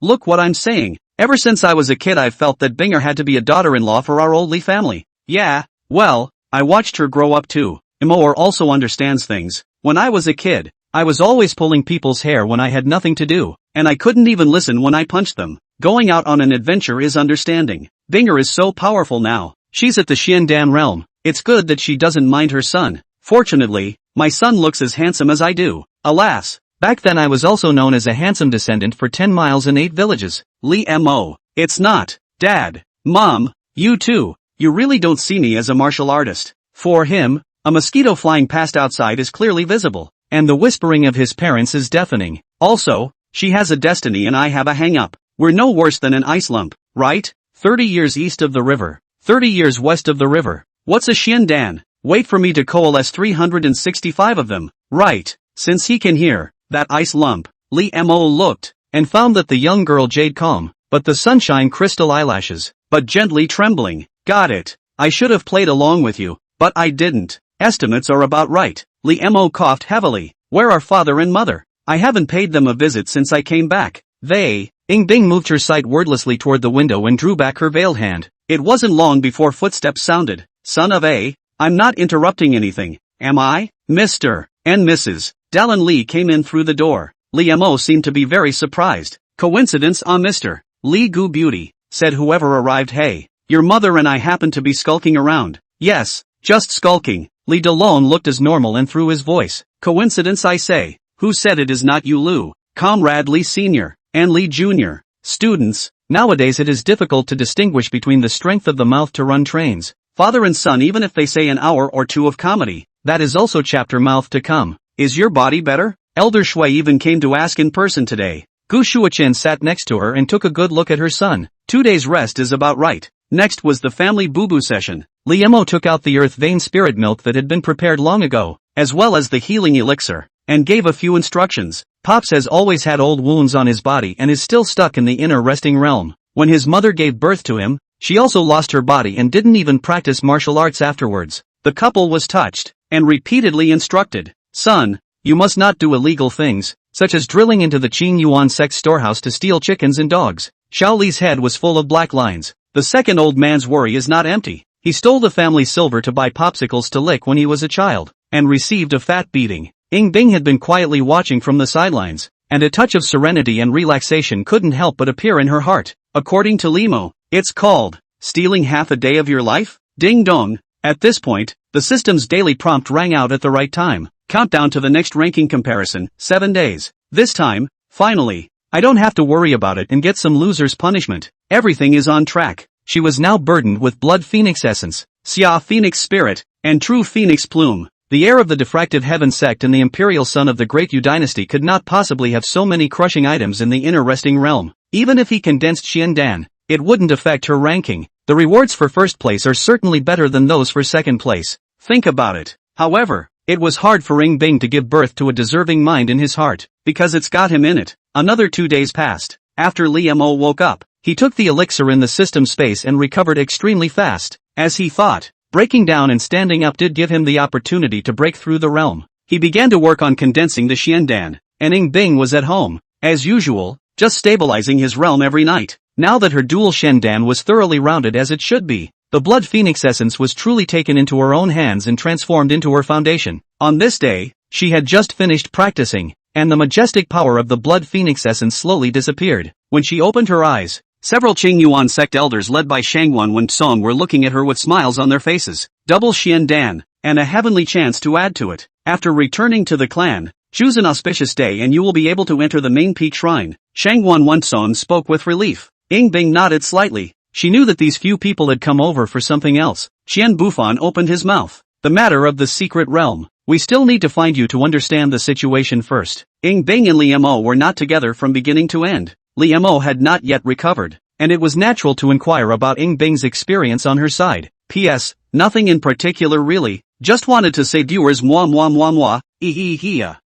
Look what I'm saying. Ever since I was a kid I've felt that Binger had to be a daughter-in-law for our old Li family. Yeah, well, I watched her grow up too. Imoor also understands things. When I was a kid, I was always pulling people's hair when I had nothing to do, and I couldn't even listen when I punched them. Going out on an adventure is understanding. Binger is so powerful now. She's at the Xiandan realm. It's good that she doesn't mind her son. Fortunately, my son looks as handsome as I do. Alas, back then I was also known as a handsome descendant for 10 miles and 8 villages. Liam-o. It's not. Dad. Mom. You too. You really don't see me as a martial artist. For him, a mosquito flying past outside is clearly visible, and the whispering of his parents is deafening. Also, she has a destiny and I have a hang-up. We're no worse than an ice lump, right? 30 years east of the river. 30 years west of the river. What's a Xiandan? Wait for me to coalesce 365 of them. Right. Since he can hear that ice lump, Liam-o looked, and found that the young girl jade calm, but the sunshine crystal eyelashes, but gently trembling. Got it. I should have played along with you, but I didn't. Estimates are about right. Liam-o coughed heavily. Where are father and mother? I haven't paid them a visit since I came back. Bing moved her sight wordlessly toward the window and drew back her veiled hand. It wasn't long before footsteps sounded. Son of a, I'm not interrupting anything, am I? Mr. and Mrs. Dallin Lee came in through the door. Liam-o seemed to be very surprised. Coincidence, Mr. Lee Gu Beauty, said whoever arrived. Hey, your mother and I happen to be skulking around. Yes, just skulking. Li Dalong looked as normal and threw his voice. Coincidence I say. Who said it is not you, Lu? Comrade Lee Sr. and Lee Jr. Students, nowadays it is difficult to distinguish between the strength of the mouth to run trains. Father and son, even if they say an hour or two of comedy, that is also chapter mouth to come. Is your body better? Elder Shui even came to ask in person today. Gu Shuaqin sat next to her and took a good look at her son. 2 days rest is about right. Next was the family boo-boo session. Liam-o took out the earth vein spirit milk that had been prepared long ago, as well as the healing elixir, and gave a few instructions. Pops has always had old wounds on his body and is still stuck in the inner resting realm. When his mother gave birth to him, she also lost her body and didn't even practice martial arts afterwards. The couple was touched, and repeatedly instructed. Son, you must not do illegal things, such as drilling into the Qing Yuan sex storehouse to steal chickens and dogs. Xiao Li's head was full of black lines. The second old man's worry is not empty. He stole the family silver to buy popsicles to lick when he was a child, and received a fat beating. Bing had been quietly watching from the sidelines, and a touch of serenity and relaxation couldn't help but appear in her heart. According to Limo, it's called stealing half a day of your life? Ding dong. At this point, the system's daily prompt rang out at the right time. Countdown to the next ranking comparison, 7 days. This time, finally, I don't have to worry about it and get some loser's punishment. Everything is on track. She was now burdened with blood phoenix essence. Xia Phoenix Spirit, and True Phoenix Plume. The heir of the diffractive heaven sect and the imperial son of the Great Yu dynasty could not possibly have so many crushing items in the inner resting realm. Even if he condensed Xiandan, it wouldn't affect her ranking. The rewards for first place are certainly better than those for second place. Think about it. However, it was hard for Ying Bing to give birth to a deserving mind in his heart, because it's got him in it. Another 2 days passed. After Li Mo woke up, he took the elixir in the system space and recovered extremely fast. As he thought, breaking down and standing up did give him the opportunity to break through the realm. He began to work on condensing the Xiandan, and Ying Bing was at home, as usual, just stabilizing his realm every night. Now that her dual Xiandan was thoroughly rounded as it should be, the Blood Phoenix essence was truly taken into her own hands and transformed into her foundation. On this day, she had just finished practicing, and the majestic power of the Blood Phoenix essence slowly disappeared. When she opened her eyes, several Qingyuan sect elders led by Shangwan Wensong were looking at her with smiles on their faces. Double Xiandan, and a heavenly chance to add to it. After returning to the clan, choose an auspicious day and you will be able to enter the main peak shrine. Shangwan Wensong spoke with relief. Ying Bing nodded slightly. She knew that these few people had come over for something else. Qian Bufan opened his mouth. The matter of the secret realm. We still need to find you to understand the situation first. Ying Bing and Li Mo were not together from beginning to end. Li Mo had not yet recovered, and it was natural to inquire about Ying Bing's experience on her side. P.S. Nothing in particular really, just wanted to say viewers mwah,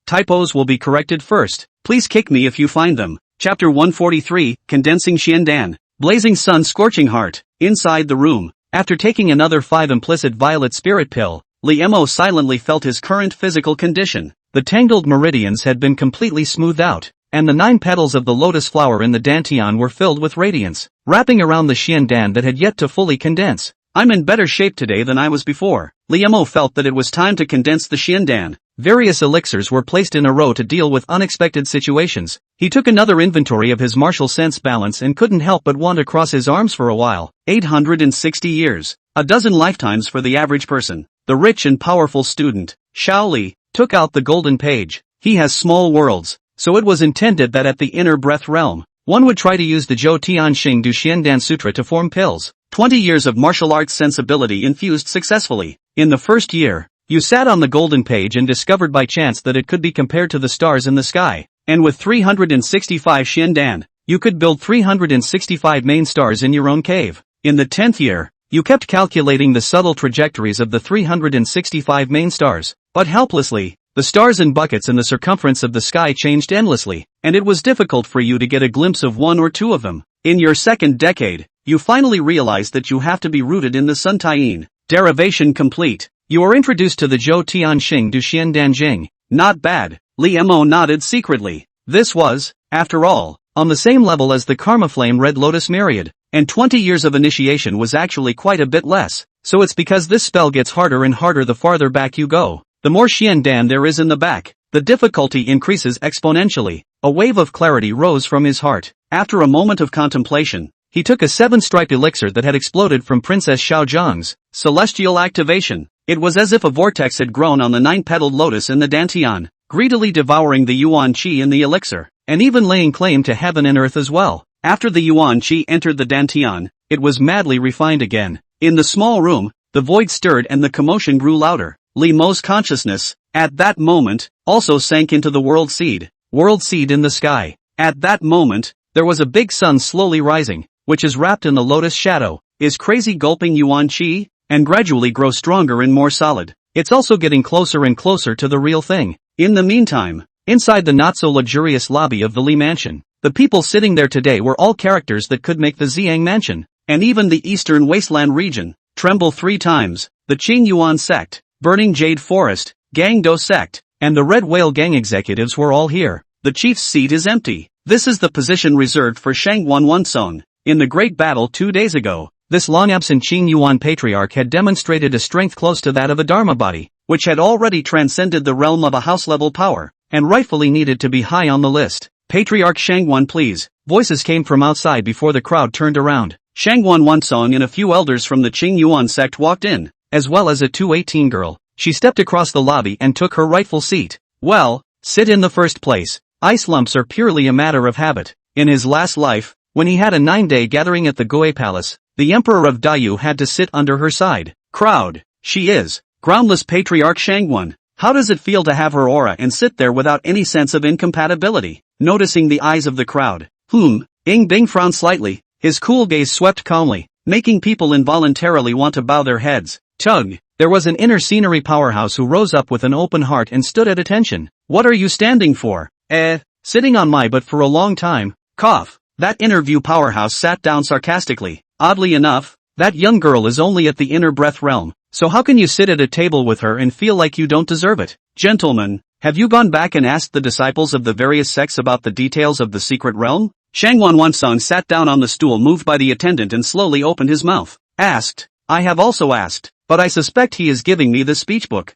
typos will be corrected first. Please kick me if you find them. Chapter 143, Condensing Xiandan. Blazing Sun Scorching Heart. Inside the room, after taking another 5 implicit violet spirit pill, Li Mo silently felt his current physical condition. The tangled meridians had been completely smoothed out, and the 9 petals of the lotus flower in the dantian were filled with radiance, wrapping around the Xiandan that had yet to fully condense. I'm in better shape today than I was before. Li Mo felt that it was time to condense the Xiandan. Various elixirs were placed in a row to deal with unexpected situations. He took another inventory of his martial sense balance and couldn't help but want to cross his arms for a while. 860 years. A dozen lifetimes for the average person. The rich and powerful student, Xiao Li, took out the golden page. He has small worlds, so it was intended that at the inner breath realm, one would try to use the Zhou Tianxing Du Xiandan Sutra to form pills. 20 years of martial arts sensibility infused successfully. In the first year, you sat on the golden page and discovered by chance that it could be compared to the stars in the sky. And with 365 Xiandan, you could build 365 main stars in your own cave. In the 10th year, you kept calculating the subtle trajectories of the 365 main stars, but helplessly. The stars and buckets in the circumference of the sky changed endlessly, and it was difficult for you to get a glimpse of one or two of them. In your second decade, you finally realized that you have to be rooted in the Sun Taiyin. Derivation complete. You are introduced to the Zhou Tianxing Du Xiandan Jing. Not bad. Li Mo nodded secretly. This was, after all, on the same level as the Karma Flame Red Lotus Myriad, and 20 years of initiation was actually quite a bit less. So it's because this spell gets harder and harder the farther back you go. The more Xiandan there is in the back, the difficulty increases exponentially. A wave of clarity rose from his heart. After a moment of contemplation, he took a 7-striped elixir that had exploded from Princess Xiaozhang's celestial activation. It was as if a vortex had grown on the 9-petaled lotus in the dantian, greedily devouring the yuan qi in the elixir, and even laying claim to heaven and earth as well. After the yuan qi entered the dantian, it was madly refined again. In the small room, the void stirred and the commotion grew louder. Li Mo's consciousness, at that moment, also sank into the world seed in the sky. At that moment, there was a big sun slowly rising, which is wrapped in the lotus shadow, is crazy gulping yuan qi, and gradually grow stronger and more solid. It's also getting closer and closer to the real thing. In the meantime, inside the not-so-luxurious lobby of the Li Mansion, the people sitting there today were all characters that could make the Xiang Mansion, and even the eastern wasteland region, tremble 3 times. The Qing Yuan sect, Burning Jade Forest, Gang Do sect, and the Red Whale Gang executives were all here. The chief's seat is empty. This is the position reserved for Shangwan Wensong. In the great battle 2 days ago, this long-absent Qing Yuan patriarch had demonstrated a strength close to that of a Dharma body, which had already transcended the realm of a house-level power, and rightfully needed to be high on the list. Patriarch Shangwan please. Voices came from outside before the crowd turned around. Shangwan Wensong and a few elders from the Qing Yuan sect walked in, as well as a 218 girl. She stepped across the lobby and took her rightful seat. Well, sit in the first place. Ice lumps are purely a matter of habit. In his last life, when he had a 9-day gathering at the Gue Palace, the Emperor of Dayu had to sit under her side. Crowd. She is. Groundless patriarch Shangwon. How does it feel to have her aura and sit there without any sense of incompatibility? Noticing the eyes of the crowd. Ing Bing frowned slightly, his cool gaze swept calmly, making people involuntarily want to bow their heads. Tug. There was an inner scenery powerhouse who rose up with an open heart and stood at attention. What are you standing for? Sitting on my butt for a long time. Cough. That interview powerhouse sat down sarcastically. Oddly enough, that young girl is only at the inner breath realm, so how can you sit at a table with her and feel like you don't deserve it? Gentlemen, have you gone back and asked the disciples of the various sects about the details of the secret realm? Shangwon Wansong sat down on the stool moved by the attendant and slowly opened his mouth. Asked. I have also asked, but I suspect he is giving me the speech book.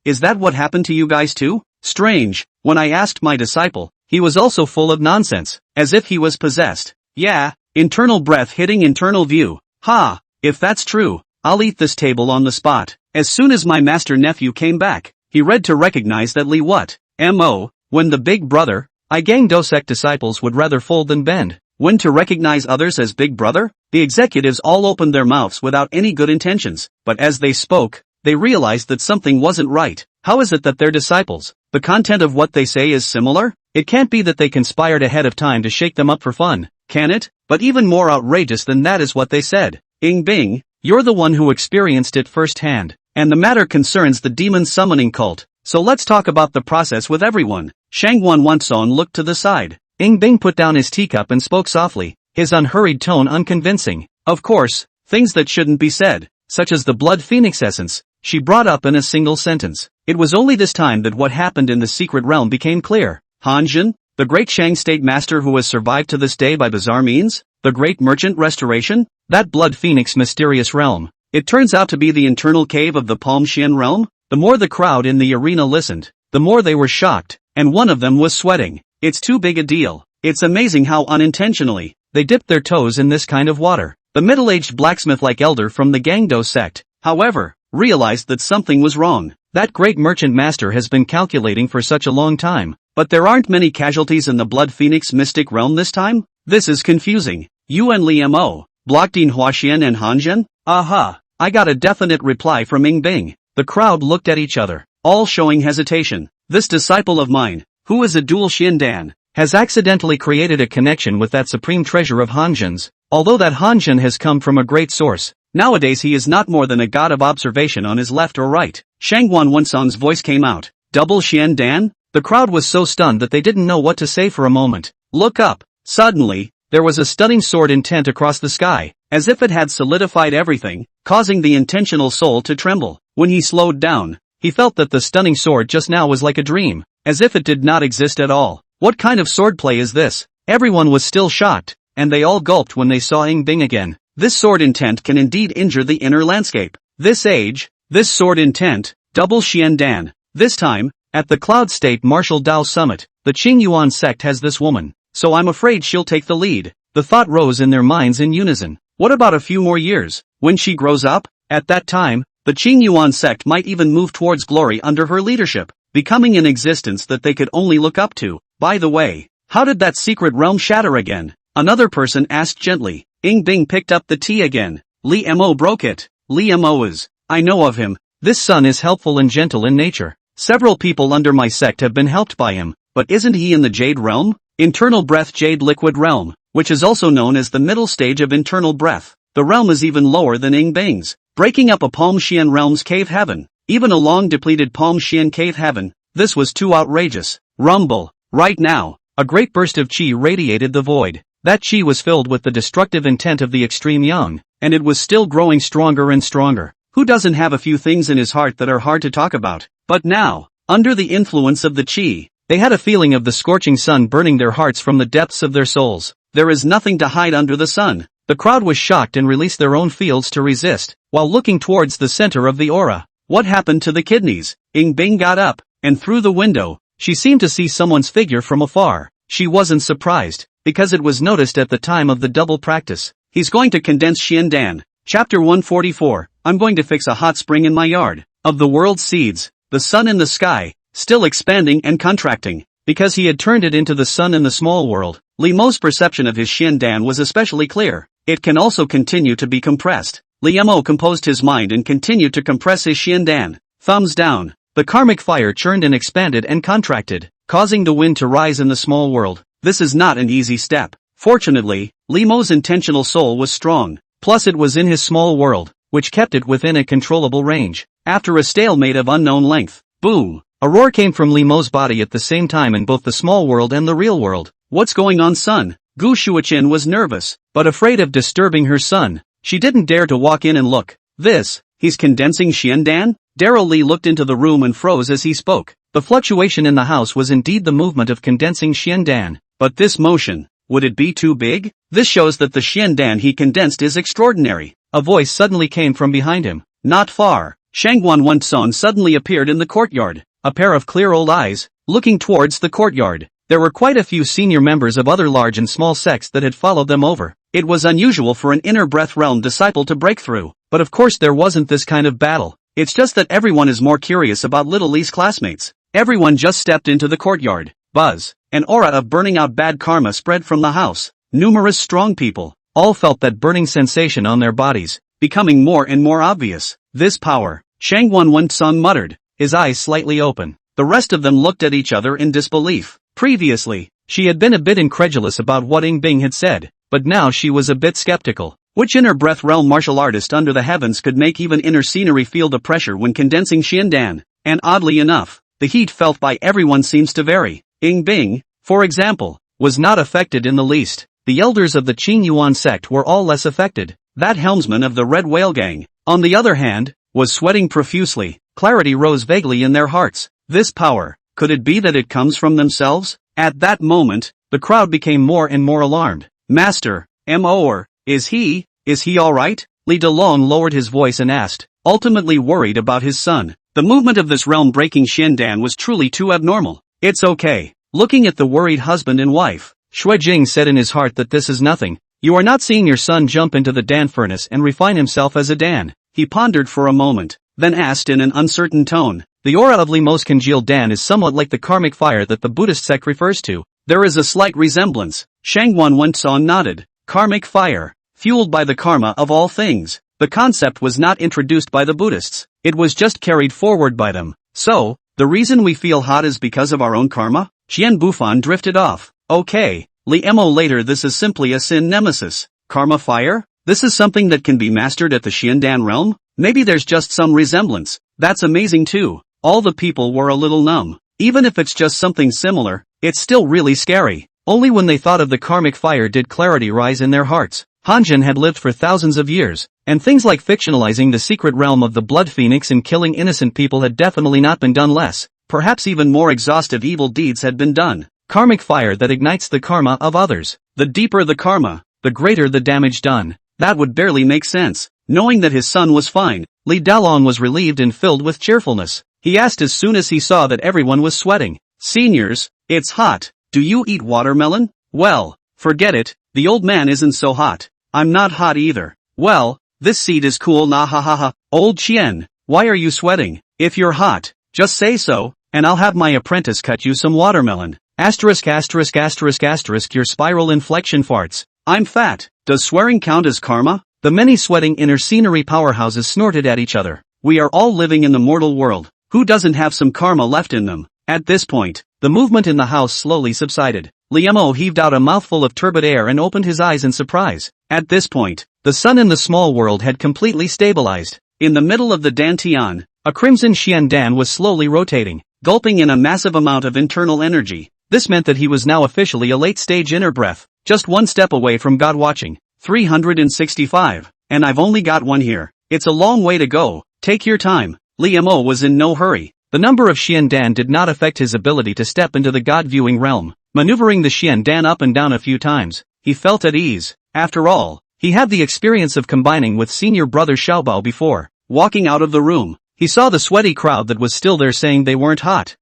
Is that what happened to you guys too? Strange, when I asked my disciple, he was also full of nonsense, as if he was possessed. Yeah, internal breath hitting internal view. Ha, if that's true, I'll eat this table on the spot. As soon as my master nephew came back, he read to recognize that Li what? M.O., when the big brother, I gang dosec disciples would rather fold than bend. When to recognize others as big brother? The executives all opened their mouths without any good intentions, but as they spoke, they realized that something wasn't right. How is it that their disciples, the content of what they say is similar? It can't be that they conspired ahead of time to shake them up for fun, can it? But even more outrageous than that is what they said. Ing Bing, you're the one who experienced it firsthand, and the matter concerns the demon summoning cult, so let's talk about the process with everyone. Shangwon Wansong looked to the side. Ing Bing put down his teacup and spoke softly, his unhurried tone unconvincing. Of course, things that shouldn't be said, such as the blood phoenix essence, she brought up in a single sentence. It was only this time that what happened in the secret realm became clear. Hanjin, the great Shang state master who has survived to this day by bizarre means? The great merchant restoration? That blood phoenix mysterious realm. It turns out to be the internal cave of the Palm Xian realm? The more the crowd in the arena listened, the more they were shocked, and one of them was sweating. It's too big a deal. It's amazing how unintentionally, they dipped their toes in this kind of water. The middle-aged blacksmith-like elder from the Gangdo sect, however, realized that something was wrong. That great merchant master has been calculating for such a long time, but there aren't many casualties in the Blood Phoenix mystic realm this time? This is confusing. Yuan Li Mo, Blockdin Huaxian and Hanjin? Aha, I got a definite reply from Ing Bing. The crowd looked at each other, all showing hesitation. This disciple of mine, who is a dual Xian Dan, has accidentally created a connection with that supreme treasure of Hanjin's, although that Hanjin has come from a great source. Nowadays he is not more than a god of observation on his left or right. Shangwon Wansong's voice came out. Double Xian Dan? The crowd was so stunned that they didn't know what to say for a moment. Look up. Suddenly, there was a stunning sword intent across the sky, as if it had solidified everything, causing the intentional soul to tremble. When he slowed down, he felt that the stunning sword just now was like a dream, as if it did not exist at all. What kind of swordplay is this? Everyone was still shocked, and they all gulped when they saw Ing Bing again. This sword intent can indeed injure the inner landscape. This age, this sword intent, double Xian Dan. This time, at the Cloud State Martial Dao Summit, the Qingyuan sect has this woman, so I'm afraid she'll take the lead. The thought rose in their minds in unison. What about a few more years? When she grows up, at that time, the Qingyuan sect might even move towards glory under her leadership, becoming an existence that they could only look up to. By the way, how did that secret realm shatter again? Another person asked gently. Ing Bing picked up the tea again. Li Mo broke it. Li Mo is. I know of him. This son is helpful and gentle in nature. Several people under my sect have been helped by him, but isn't he in the Jade realm? Internal breath Jade liquid realm, which is also known as the middle stage of internal breath. The realm is even lower than Ing Bing's, breaking up a Palm Xian realm's cave heaven. Even a long depleted Palm Xian cave heaven. This was too outrageous. Rumble. Right now, a great burst of chi radiated the void. That chi was filled with the destructive intent of the extreme young, and it was still growing stronger and stronger. Who doesn't have a few things in his heart that are hard to talk about? But now, under the influence of the chi, they had a feeling of the scorching sun burning their hearts from the depths of their souls. There is nothing to hide under the sun. The crowd was shocked and released their own fields to resist, while looking towards the center of the aura. What happened to the kidneys? Ing Bing got up, and through the window, she seemed to see someone's figure from afar. She wasn't surprised, because it was noticed at the time of the double practice. He's going to condense Xian Dan. Chapter 144, I'm going to fix a hot spring in my yard. Of the world's seeds, the sun in the sky, still expanding and contracting, because he had turned it into the sun in the small world. Li Mo's perception of his Xian Dan was especially clear. It can also continue to be compressed. Li Mo composed his mind and continued to compress his xiandan. Thumbs down. The karmic fire churned and expanded and contracted, causing the wind to rise in the small world. This is not an easy step. Fortunately, Li Mo's intentional soul was strong, plus it was in his small world, which kept it within a controllable range. After a stalemate of unknown length, boom! A roar came from Li Mo's body at the same time in both the small world and the real world. What's going on, son? Gu Shuaqin was nervous, but afraid of disturbing her son. She didn't dare to walk in and look. He's condensing xiandan? Darryl Lee looked into the room and froze as he spoke. The fluctuation in the house was indeed the movement of condensing xiandan. But this motion, would it be too big? This shows that the xiandan he condensed is extraordinary. A voice suddenly came from behind him. Not far. Shangguan Wensong suddenly appeared in the courtyard, a pair of clear old eyes, looking towards the courtyard. There were quite a few senior members of other large and small sects that had followed them over. It was unusual for an inner breath realm disciple to break through, but of course there wasn't this kind of battle. It's just that everyone is more curious about little Lee's classmates. Everyone just stepped into the courtyard. Buzz. An aura of burning out bad karma spread from the house. Numerous strong people, all felt that burning sensation on their bodies, becoming more and more obvious. This power, Shangguan Wensong muttered, his eyes slightly open. The rest of them looked at each other in disbelief. Previously, she had been a bit incredulous about what Ying Bing had said, but now she was a bit skeptical. Which inner breath realm martial artist under the heavens could make even inner scenery feel the pressure when condensing xiandan? And oddly enough, the heat felt by everyone seems to vary. Ying Bing, for example, was not affected in the least. The elders of the Qing Yuan sect were all less affected. That helmsman of the Red Whale Gang, on the other hand, was sweating profusely. Clarity rose vaguely in their hearts. This power, could it be that it comes from themselves? At that moment, the crowd became more and more alarmed. Master, is he alright? Li Delong lowered his voice and asked, ultimately worried about his son. The movement of this realm-breaking xiandan was truly too abnormal. It's okay. Looking at the worried husband and wife, Shui Jing said in his heart that this is nothing. You are not seeing your son jump into the Dan furnace and refine himself as a Dan. He pondered for a moment, then asked in an uncertain tone. The aura of Li Mo's congealed Dan is somewhat like the karmic fire that the Buddhist sect refers to. There is a slight resemblance. Shangguan Wensong nodded. Karmic fire, fueled by the karma of all things. The concept was not introduced by the Buddhists. It was just carried forward by them. So, the reason we feel hot is because of our own karma? Qian Bufan drifted off. Okay, Li Mo later this is simply a sin nemesis. Karma fire? This is something that can be mastered at the xiandan realm? Maybe there's just some resemblance. That's amazing too. All the people were a little numb. Even if it's just something similar, it's still really scary. Only when they thought of the karmic fire did clarity rise in their hearts. Hanjin had lived for thousands of years, and things like fictionalizing the secret realm of the blood phoenix and killing innocent people had definitely not been done less. Perhaps even more exhaustive evil deeds had been done. Karmic fire that ignites the karma of others. The deeper the karma, the greater the damage done. That would barely make sense. Knowing that his son was fine, Li Dalong was relieved and filled with cheerfulness. He asked as soon as he saw that everyone was sweating. Seniors, it's hot. Do you eat watermelon? Well, forget it, the old man isn't so hot. I'm not hot either. Well, this seat is cool nah ha ha ha. Old Qian, why are you sweating? If you're hot, just say so, and I'll have my apprentice cut you some watermelon. Asterisk asterisk asterisk asterisk your spiral inflection farts. I'm fat. Does swearing count as karma? The many sweating inner scenery powerhouses snorted at each other. We are all living in the mortal world. Who doesn't have some karma left in them? At this point, the movement in the house slowly subsided. Li Mo heaved out a mouthful of turbid air and opened his eyes in surprise. At this point, the sun in the small world had completely stabilized. In the middle of the dantian, a crimson xiandan was slowly rotating, gulping in a massive amount of internal energy. This meant that he was now officially a late-stage inner breath, just one step away from God watching. 365. And I've only got one here. It's a long way to go. Take your time. Li Mo was in no hurry. The number of xiandan did not affect his ability to step into the God-viewing realm. Maneuvering the xiandan up and down a few times, he felt at ease. After all, he had the experience of combining with senior brother Xiaobao before. Walking out of the room, he saw the sweaty crowd that was still there saying they weren't hot.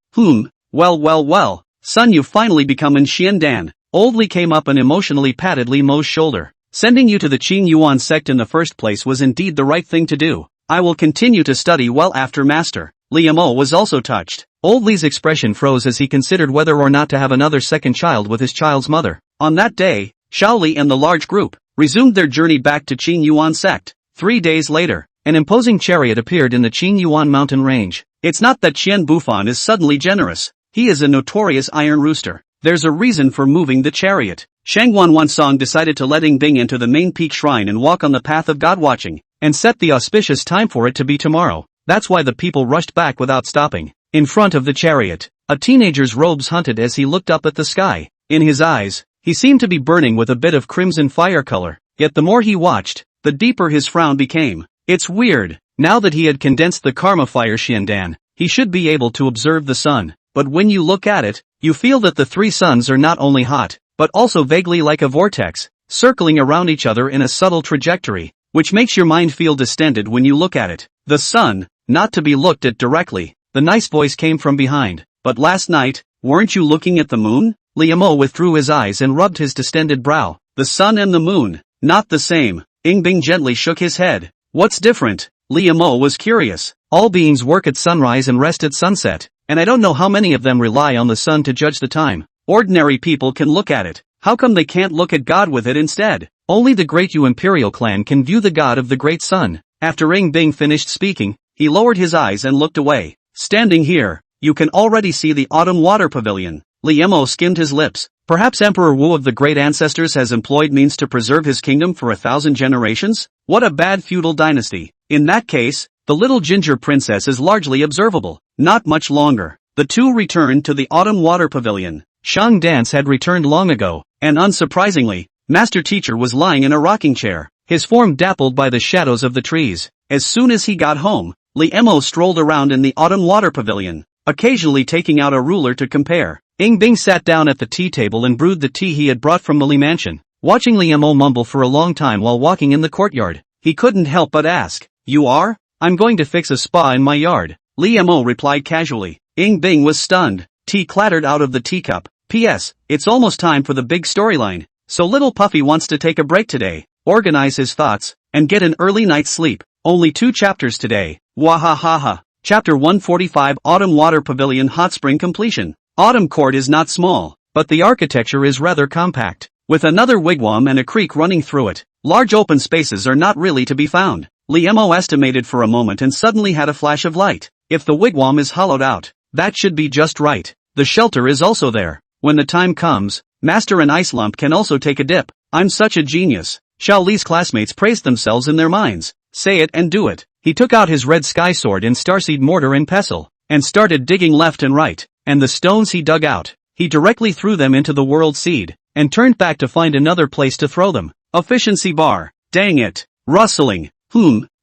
Well, son, you've finally become an xiandan. Old Li came up and emotionally patted Li Mo's shoulder. Sending you to the Qing Yuan sect in the first place was indeed the right thing to do. I will continue to study well after master. Li Mo was also touched. Old Li's expression froze as he considered whether or not to have another second child with his child's mother. On that day, Xiao Li and the large group resumed their journey back to Qing Yuan sect. 3 days later, an imposing chariot appeared in the Qingyuan mountain range. It's not that Qian Bufan is suddenly generous. He is a notorious iron rooster. There's a reason for moving the chariot. Shang Wanwansong decided to let Yingbing enter the main peak shrine and walk on the path of God-watching, and set the auspicious time for it to be tomorrow. That's why the people rushed back without stopping. In front of the chariot, a teenager's robes hunted as he looked up at the sky. In his eyes, he seemed to be burning with a bit of crimson fire color, yet the more he watched, the deeper his frown became. It's weird. Now that he had condensed the karma fire Xiandan, he should be able to observe the sun, but when you look at it, you feel that the three suns are not only hot, but also vaguely like a vortex, circling around each other in a subtle trajectory, which makes your mind feel distended when you look at it. The sun, not to be looked at directly, the nice voice came from behind. But last night, weren't you looking at the moon? Liamo withdrew his eyes and rubbed his distended brow. The sun and the moon, not the same. Yingbing gently shook his head. What's different? Liamo was curious. All beings work at sunrise and rest at sunset, and I don't know how many of them rely on the sun to judge the time. Ordinary people can look at it. How come they can't look at God with it instead? Only the great Yu imperial clan can view the god of the great sun. After Yingbing finished speaking, he lowered his eyes and looked away. Standing here, you can already see the autumn water pavilion. Liamo skimmed his lips. Perhaps Emperor Wu of the great ancestors has employed means to preserve his kingdom for 1,000 generations? What a bad feudal dynasty. In that case, the little ginger princess is largely observable. Not much longer. The two returned to the autumn water pavilion. Shang Dance had returned long ago, and unsurprisingly, Master Teacher was lying in a rocking chair, his form dappled by the shadows of the trees. As soon as he got home, Liamo strolled around in the autumn water pavilion, occasionally taking out a ruler to compare. Yingbing sat down at the tea table and brewed the tea he had brought from the Li mansion, watching Liamo mumble for a long time while walking in the courtyard. He couldn't help but ask, "You are?" "I'm going to fix a spa in my yard," Liamo replied casually. Yingbing was stunned. Tea clattered out of the teacup. P.S. It's almost time for the big storyline, so little Puffy wants to take a break today, organize his thoughts, and get an early night's sleep. Only 2 chapters today. Wahahaha. Chapter 145 Autumn Water Pavilion Hot Spring Completion. Autumn Court is not small, but the architecture is rather compact, with another wigwam and a creek running through it. Large open spaces are not really to be found. Liamo estimated for a moment and suddenly had a flash of light. If the wigwam is hollowed out, that should be just right. The shelter is also there. When the time comes, Master and Ice Lump can also take a dip. I'm such a genius. Xiao Li's classmates praised themselves in their minds. Say it and do it. He took out his red sky sword and starseed mortar and pestle, and started digging left and right. And the stones he dug out, he directly threw them into the world seed, and turned back to find another place to throw them. Efficiency bar. Dang it. Rustling.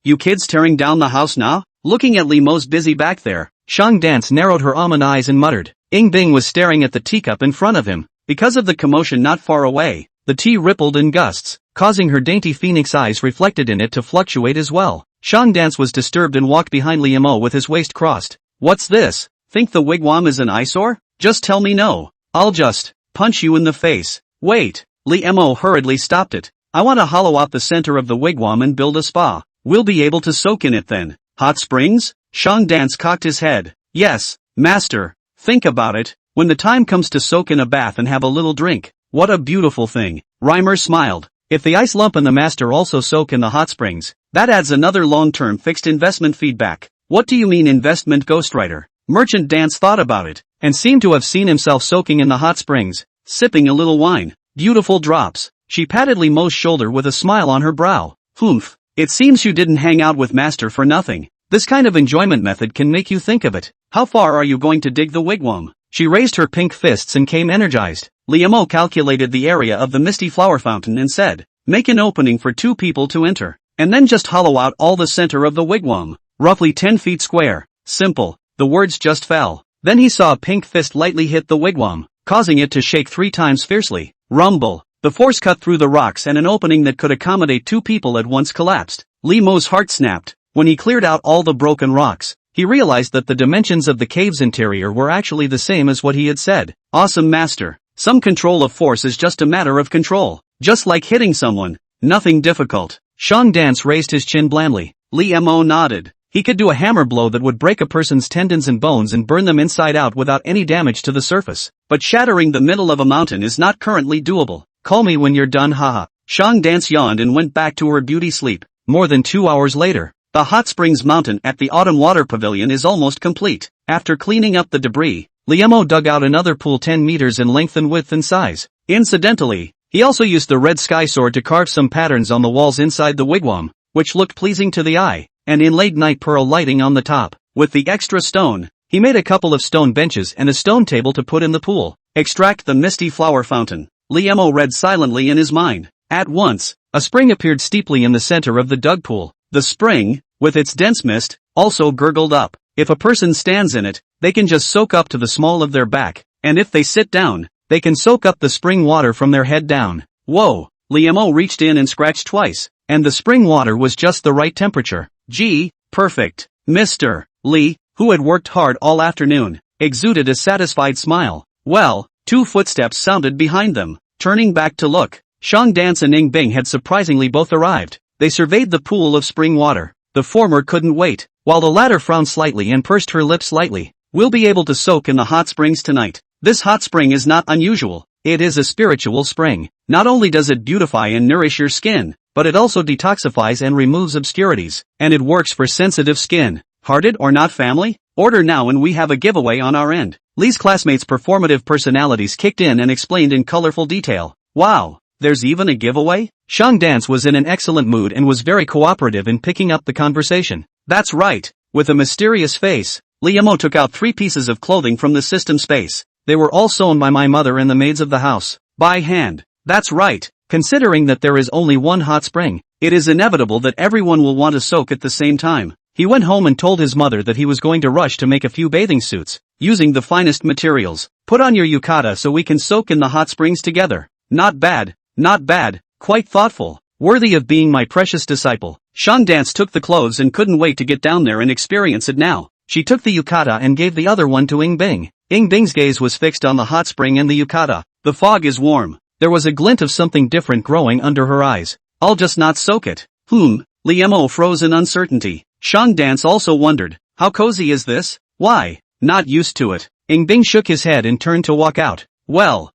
You kids tearing down the house now? Looking at Liamo's busy back there, Shang Dance narrowed her almond eyes and muttered. Yingbing was staring at the teacup in front of him. Because of the commotion not far away, the tea rippled in gusts, causing her dainty phoenix eyes reflected in it to fluctuate as well. Shang Dance was disturbed and walked behind Liamo with his waist crossed. What's this? Think the wigwam is an eyesore? Just tell me no. I'll just punch you in the face. Wait. Liamo hurriedly stopped it. I want to hollow out the center of the wigwam and build a spa. We'll be able to soak in it then. Hot springs? Shang Dance cocked his head. Yes, master. Think about it. When the time comes to soak in a bath and have a little drink. What a beautiful thing. Reimer smiled. If the Ice Lump and the master also soak in the hot springs, that adds another long-term fixed investment feedback. What do you mean investment, ghostwriter? Merchant Dance thought about it, and seemed to have seen himself soaking in the hot springs, sipping a little wine. Beautiful drops. She patted Liamo's shoulder with a smile on her brow. Humph. It seems you didn't hang out with master for nothing. This kind of enjoyment method can make you think of it. How far are you going to dig the wigwam? She raised her pink fists and came energized. Liamo calculated the area of the misty flower fountain and said, make an opening for 2 people to enter, and then just hollow out all the center of the wigwam, roughly 10 feet square. Simple. The words just fell. Then he saw a pink fist lightly hit the wigwam, causing it to shake 3 times fiercely. Rumble. The force cut through the rocks and an opening that could accommodate 2 people at once collapsed. Liamo's heart snapped. When he cleared out all the broken rocks, he realized that the dimensions of the cave's interior were actually the same as what he had said. Awesome master. Some control of force is just a matter of control. Just like hitting someone. Nothing difficult. Shang Dance raised his chin blandly. Liamo nodded. He could do a hammer blow that would break a person's tendons and bones and burn them inside out without any damage to the surface. But shattering the middle of a mountain is not currently doable. Call me when you're done, haha. Shang Dance yawned and went back to her beauty sleep. More than 2 hours later, the hot springs mountain at the Autumn Water Pavilion is almost complete. After cleaning up the debris, Liemo dug out another pool 10 meters in length and width and size. Incidentally, he also used the red sky sword to carve some patterns on the walls inside the wigwam, which looked pleasing to the eye, and inlaid night pearl lighting on the top. With the extra stone, he made a couple of stone benches and a stone table to put in the pool. Extract the misty flower fountain. Liemo read silently in his mind. At once, a spring appeared steeply in the center of the dug pool. The spring, with its dense mist, also gurgled up. If a person stands in it, they can just soak up to the small of their back, and if they sit down, they can soak up the spring water from their head down. Whoa! Liemo reached in and scratched twice, and the spring water was just the right temperature. Gee, perfect. Mr. Lee, who had worked hard all afternoon, exuded a satisfied smile. Well, 2 footsteps sounded behind them. Turning back to look, Shang Dance and Ing Bing had surprisingly both arrived. They surveyed the pool of spring water. The former couldn't wait, while the latter frowned slightly and pursed her lips slightly. We'll be able to soak in the hot springs tonight. This hot spring is not unusual. It is a spiritual spring. Not only does it beautify and nourish your skin, but it also detoxifies and removes obscurities, and it works for sensitive skin. Hearted or not family? Order now and we have a giveaway on our end. Lee's classmates' performative personalities kicked in and explained in colorful detail. Wow, there's even a giveaway? Shang Dance was in an excellent mood and was very cooperative in picking up the conversation. That's right. With a mysterious face, Liemo took out 3 pieces of clothing from the system space. They were all sewn by my mother and the maids of the house. By hand. That's right. Considering that there is only one hot spring, it is inevitable that everyone will want to soak at the same time. He went home and told his mother that he was going to rush to make a few bathing suits, using the finest materials. Put on your yukata so we can soak in the hot springs together. Not bad, not bad, quite thoughtful, worthy of being my precious disciple. Shang Dance took the clothes and couldn't wait to get down there and experience it now. She took the yukata and gave the other one to Ing Bing. Ing Bing's gaze was fixed on the hot spring and the yukata. The fog is warm. There was a glint of something different growing under her eyes. I'll just not soak it. Liemo froze in uncertainty. Shang Dance also wondered, how cozy is this? Why, not used to it. Ing Bing shook his head and turned to walk out. Well,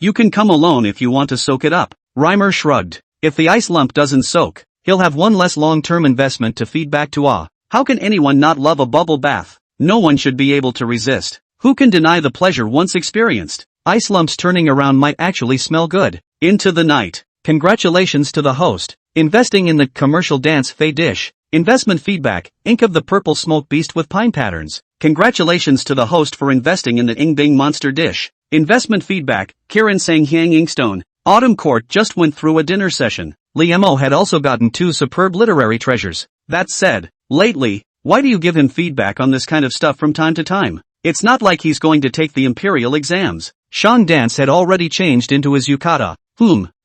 you can come alone if you want to soak it up. Reimer shrugged. If the ice lump doesn't soak, he'll have one less long-term investment to feed back to Ah. How can anyone not love a bubble bath? No one should be able to resist. Who can deny the pleasure once experienced? Ice lumps turning around might actually smell good. Into the night. Congratulations to the host. Investing in the commercial dance Fey dish. Investment feedback, ink of the purple smoke beast with pine patterns. Congratulations to the host for investing in the Ing Bing monster dish. Investment feedback, Kiran Sang Hyang Inkstone. Autumn Court just went through a dinner session. Liemo had also gotten 2 superb literary treasures. That said, lately, why do you give him feedback on this kind of stuff from time to time? It's not like he's going to take the imperial exams. Shang Dance had already changed into his yukata.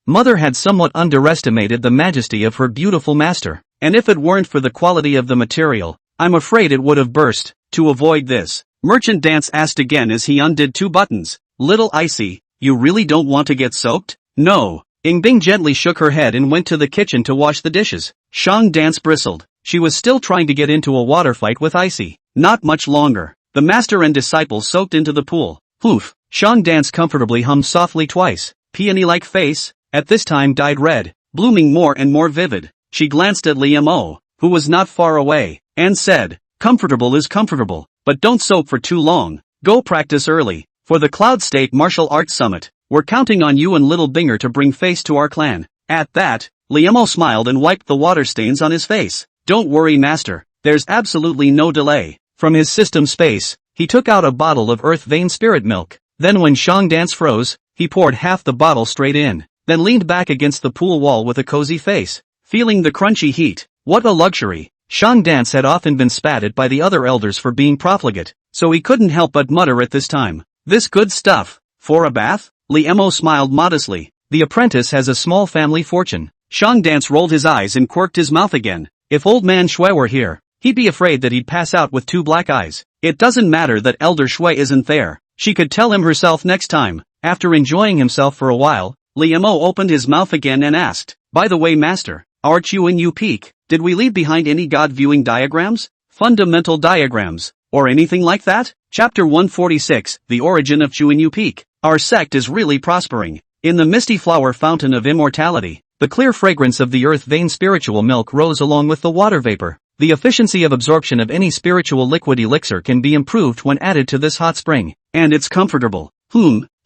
Mother had somewhat underestimated the majesty of her beautiful master. And if it weren't for the quality of the material, I'm afraid it would have burst. To avoid this, Merchant Dance asked again as he undid 2 buttons. Little Icy, you really don't want to get soaked? No. Ing Bing gently shook her head and went to the kitchen to wash the dishes. Shang Dance bristled. She was still trying to get into a water fight with Icy. Not much longer. The master and disciple soaked into the pool. Shang Dance comfortably hummed softly twice. Peony-like face, at this time dyed red, blooming more and more vivid. She glanced at Liemo, who was not far away, and said, comfortable is comfortable, but don't soak for too long. Go practice early. For the Cloud State Martial Arts Summit, we're counting on you and Little Binger to bring face to our clan. At that, Liemo smiled and wiped the water stains on his face. Don't worry, master, there's absolutely no delay. From his system space, he took out a bottle of Earth Vein Spirit Milk. Then when Shang Dance froze, he poured half the bottle straight in, then leaned back against the pool wall with a cozy face, feeling the crunchy heat. What a luxury. Shang Dance had often been spat at by the other elders for being profligate, so he couldn't help but mutter at this time. This good stuff. For a bath? Liemo smiled modestly. The apprentice has a small family fortune. Shang Dance rolled his eyes and quirked his mouth again. If old man Shui were here, he'd be afraid that he'd pass out with 2 black eyes. It doesn't matter that Elder Shui isn't there. She could tell him herself next time. After enjoying himself for a while, Liemo opened his mouth again and asked, by the way, master, our Chuan Peak, did we leave behind any God-viewing diagrams? Fundamental diagrams, or anything like that? Chapter 146, The Origin of Chuan Peak. Our sect is really prospering. In the misty flower fountain of immortality, The clear fragrance of the earth vein spiritual milk rose along with the water vapor. The efficiency of absorption of any spiritual liquid elixir can be improved when added to this hot spring. And it's comfortable.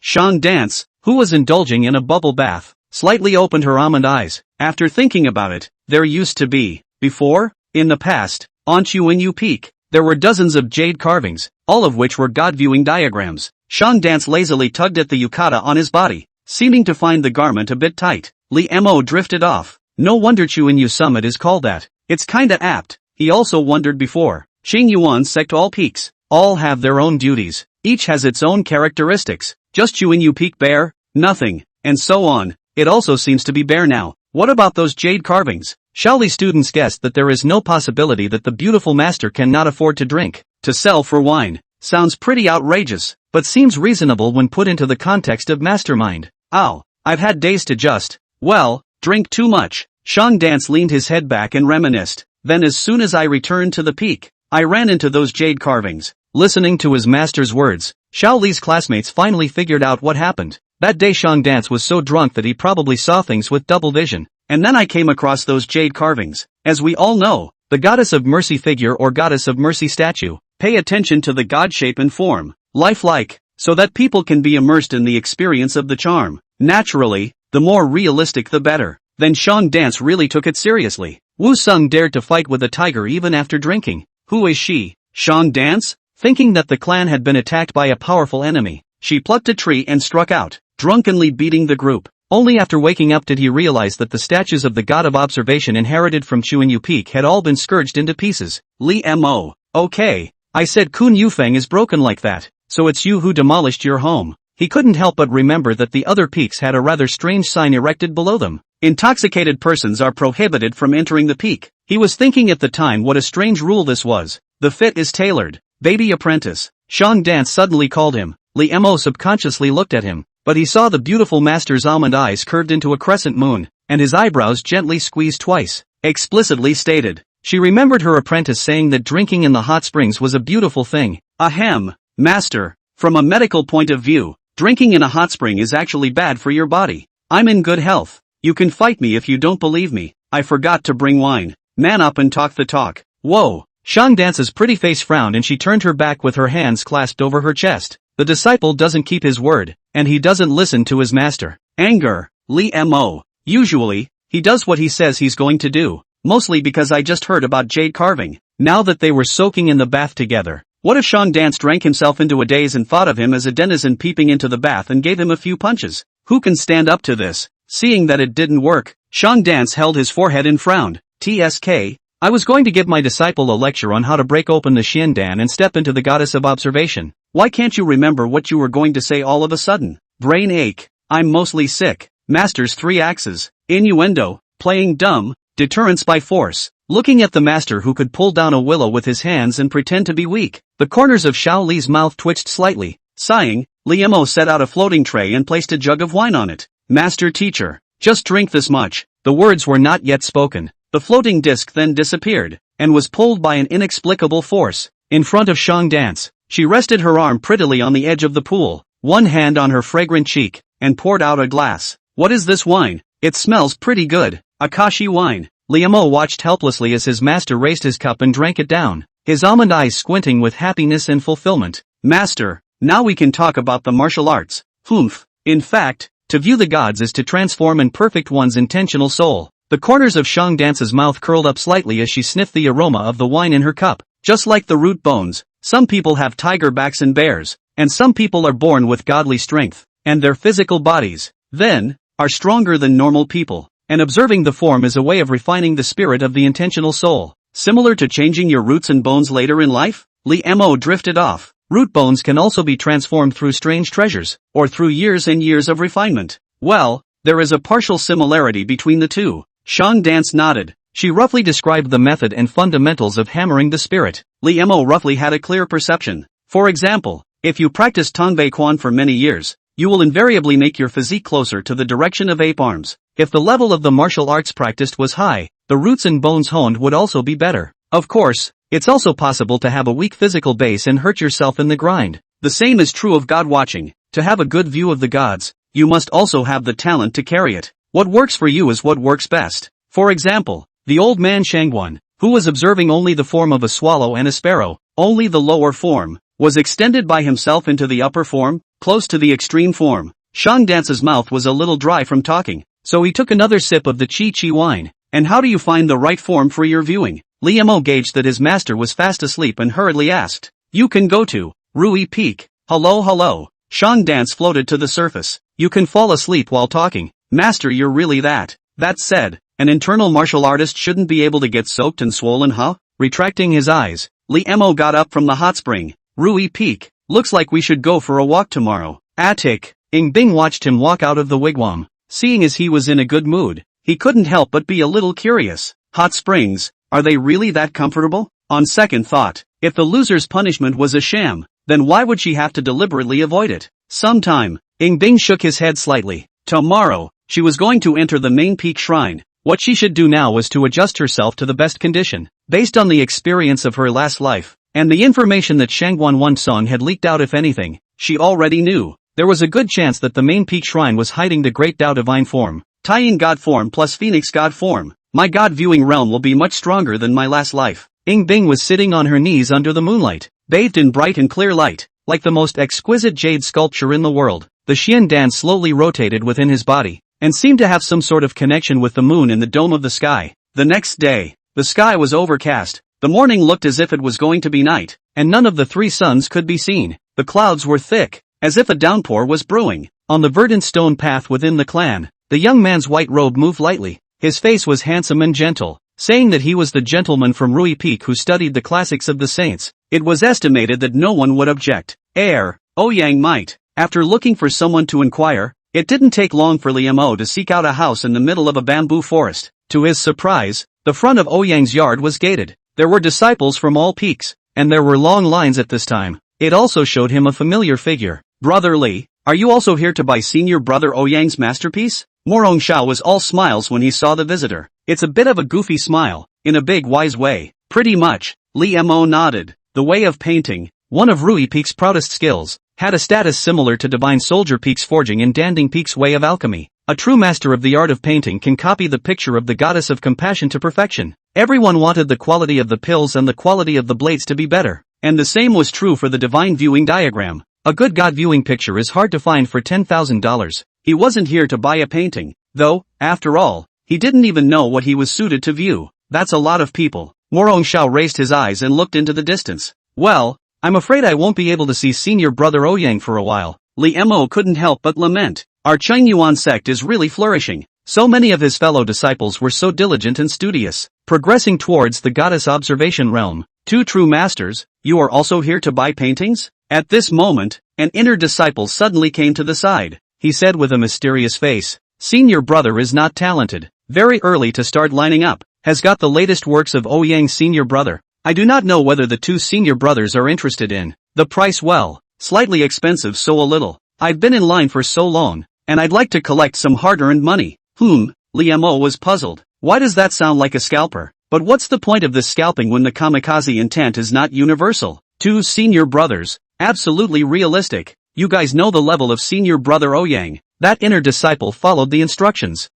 Shang Dance, who was indulging in a bubble bath, slightly opened her almond eyes. After thinking about it, there used to be, before, in the past, on Chuanyu Peak, there were dozens of jade carvings, all of which were god-viewing diagrams. Shang Dance lazily tugged at the yukata on his body, seeming to find the garment a bit tight. Li Mo drifted off. No wonder Chuanyu Summit is called that. It's kinda apt. He also wondered before. Qingyuan sect all peaks, all have their own duties. Each has its own characteristics. Just Chuanyu Peak bare? Nothing. And so on. It also seems to be bare now. What about those jade carvings? Shaoli students guessed that there is no possibility that the beautiful master cannot afford to drink. To sell for wine. Sounds pretty outrageous, but seems reasonable when put into the context of mastermind. Ow. I've had days to just, well, drink too much. Shang Dance leaned his head back and reminisced. Then as soon as I returned to the peak, I ran into those jade carvings. Listening to his master's words, Shaoli's classmates finally figured out what happened. That day Shang Dance was so drunk that he probably saw things with double vision. And then I came across those jade carvings. As we all know, the goddess of mercy figure or goddess of mercy statue. Pay attention to the god shape and form. Lifelike, so that people can be immersed in the experience of the charm. Naturally, the more realistic the better. Then Shang Dance really took it seriously. Wu Sung dared to fight with a tiger even after drinking. Who is she? Shang Dance? Thinking that the clan had been attacked by a powerful enemy, she plucked a tree and struck out, drunkenly beating the group. Only after waking up did he realize that the statues of the god of observation inherited from Chuanyu Peak had all been scourged into pieces. Li Mo. Okay. I said Kun Yufeng is broken like that, so it's you who demolished your home. He couldn't help but remember that the other peaks had a rather strange sign erected below them. Intoxicated persons are prohibited from entering the peak. He was thinking at the time what a strange rule this was. The fit is tailored. Baby apprentice. Shang Dance suddenly called him. Li Mo subconsciously looked at him, but he saw the beautiful master's almond eyes curved into a crescent moon, and his eyebrows gently squeezed twice. Explicitly stated. She remembered her apprentice saying that drinking in the hot springs was a beautiful thing. Ahem, master. From a medical point of view, drinking in a hot spring is actually bad for your body. I'm in good health. You can fight me if you don't believe me. I forgot to bring wine. Man up and talk the talk. Whoa. Shang Dance's pretty face frowned and she turned her back with her hands clasped over her chest. The disciple doesn't keep his word, and he doesn't listen to his master. Anger. Li Mo. Usually, he does what he says he's going to do. Mostly because I just heard about jade carving. Now that they were soaking in the bath together, what if Shang Dance drank himself into a daze and thought of him as a denizen peeping into the bath and gave him a few punches? Who can stand up to this? Seeing that it didn't work, Shang Dance held his forehead and frowned. TSK, I was going to give my disciple a lecture on how to break open the Xiandan and step into the goddess of observation. Why can't you remember what you were going to say all of a sudden? Brain ache. I'm mostly sick. Master's 3 axes. Innuendo. Playing dumb. Deterrence by force. Looking at the master who could pull down a willow with his hands and pretend to be weak. The corners of Shao Li's mouth twitched slightly. Sighing, Li Mo set out a floating tray and placed a jug of wine on it. Master teacher, just drink this much. The words were not yet spoken. The floating disc then disappeared, and was pulled by an inexplicable force. In front of Shang Dance, she rested her arm prettily on the edge of the pool, one hand on her fragrant cheek, and poured out a glass. What is this wine? It smells pretty good. Akashi wine. Li Mo watched helplessly as his master raised his cup and drank it down, his almond eyes squinting with happiness and fulfillment. Master, now we can talk about the martial arts. Humph. In fact, to view the gods is to transform and perfect one's intentional soul. The corners of Shang Dance's mouth curled up slightly as she sniffed the aroma of the wine in her cup. Just like the root bones, some people have tiger backs and bears, and some people are born with godly strength, and their physical bodies, then, are stronger than normal people. And observing the form is a way of refining the spirit of the intentional soul. Similar to changing your roots and bones later in life? Li Mo drifted off. Root bones can also be transformed through strange treasures, or through years and years of refinement. Well, there is a partial similarity between the two. Shang Dance nodded. She roughly described the method and fundamentals of hammering the spirit. Li Mo roughly had a clear perception. For example, if you practice Tongbei Quan for many years, you will invariably make your physique closer to the direction of ape arms. If the level of the martial arts practiced was high, the roots and bones honed would also be better. Of course, it's also possible to have a weak physical base and hurt yourself in the grind. The same is true of god watching. To have a good view of the gods, you must also have the talent to carry it. What works for you is what works best. For example, the old man Shangguan, who was observing only the form of a swallow and a sparrow, only the lower form, was extended by himself into the upper form, close to the extreme form. Shang Dance's mouth was a little dry from talking, so he took another sip of the chi wine. And how do you find the right form for your viewing? Li Mo gauged that his master was fast asleep and hurriedly asked. You can go to Rui Peak. Hello. Shang Dance floated to the surface. You can fall asleep while talking. Master, you're really that. That said, an internal martial artist shouldn't be able to get soaked and swollen, huh? Retracting his eyes, Li Mo got up from the hot spring. Rui Peak. Looks like we should go for a walk tomorrow. Attic. Ing Bing watched him walk out of the wigwam. Seeing as he was in a good mood, he couldn't help but be a little curious. Hot springs, are they really that comfortable? On second thought, if the loser's punishment was a sham, then why would she have to deliberately avoid it? Sometime, Ing Bing shook his head slightly. Tomorrow, she was going to enter the main peak shrine. What she should do now was to adjust herself to the best condition. Based on the experience of her last life, and the information that Shangguan Wan Song had leaked out, if anything, she already knew. There was a good chance that the main peak shrine was hiding the great Tao divine form. Taiyin god form plus Phoenix god form. My god viewing realm will be much stronger than my last life. Ing Bing was sitting on her knees under the moonlight, bathed in bright and clear light, like the most exquisite jade sculpture in the world. The Xian Dan slowly rotated within his body, and seemed to have some sort of connection with the moon in the dome of the sky. The next day, the sky was overcast, the morning looked as if it was going to be night, and none of the three suns could be seen. The clouds were thick, as if a downpour was brewing. On the verdant stone path within the clan, the young man's white robe moved lightly. His face was handsome and gentle, saying that he was the gentleman from Rui Peak who studied the classics of the saints. It was estimated that no one would object. Ouyang might. After looking for someone to inquire, it didn't take long for Li Mo to seek out a house in the middle of a bamboo forest. To his surprise, the front of Ouyang's yard was gated. There were disciples from all peaks, and there were long lines at this time. It also showed him a familiar figure. Brother Li, are you also here to buy senior brother Ouyang's masterpiece? Morong Shao was all smiles when he saw the visitor. It's a bit of a goofy smile, in a big wise way. Pretty much, Li Mo nodded. The way of painting, one of Rui Peak's proudest skills, had a status similar to Divine Soldier Peak's forging and Danding Peak's way of alchemy. A true master of the art of painting can copy the picture of the goddess of compassion to perfection. Everyone wanted the quality of the pills and the quality of the blades to be better, and the same was true for the divine viewing diagram. A good god viewing picture is hard to find for $10,000. He wasn't here to buy a painting, though, after all, he didn't even know what he was suited to view. That's a lot of people. Morong Shao raised his eyes and looked into the distance. Well, I'm afraid I won't be able to see senior brother Ouyang for a while. Li Mo couldn't help but lament. Our Chengyuan sect is really flourishing. So many of his fellow disciples were so diligent and studious, progressing towards the goddess observation realm. Two true masters, you are also here to buy paintings? At this moment, an inner disciple suddenly came to the side. He said with a mysterious face, Senior brother is not talented, very early to start lining up, has got the latest works of Ouyang's senior brother. I do not know whether the two senior brothers are interested in the price. Well, slightly expensive, so a little. I've been in line for so long, and I'd like to collect some hard-earned money. Li Mo was puzzled. Why does that sound like a scalper? But what's the point of this scalping when the kamikaze intent is not universal? Two senior brothers, absolutely realistic. You guys know the level of senior brother Ouyang. That inner disciple followed the instructions.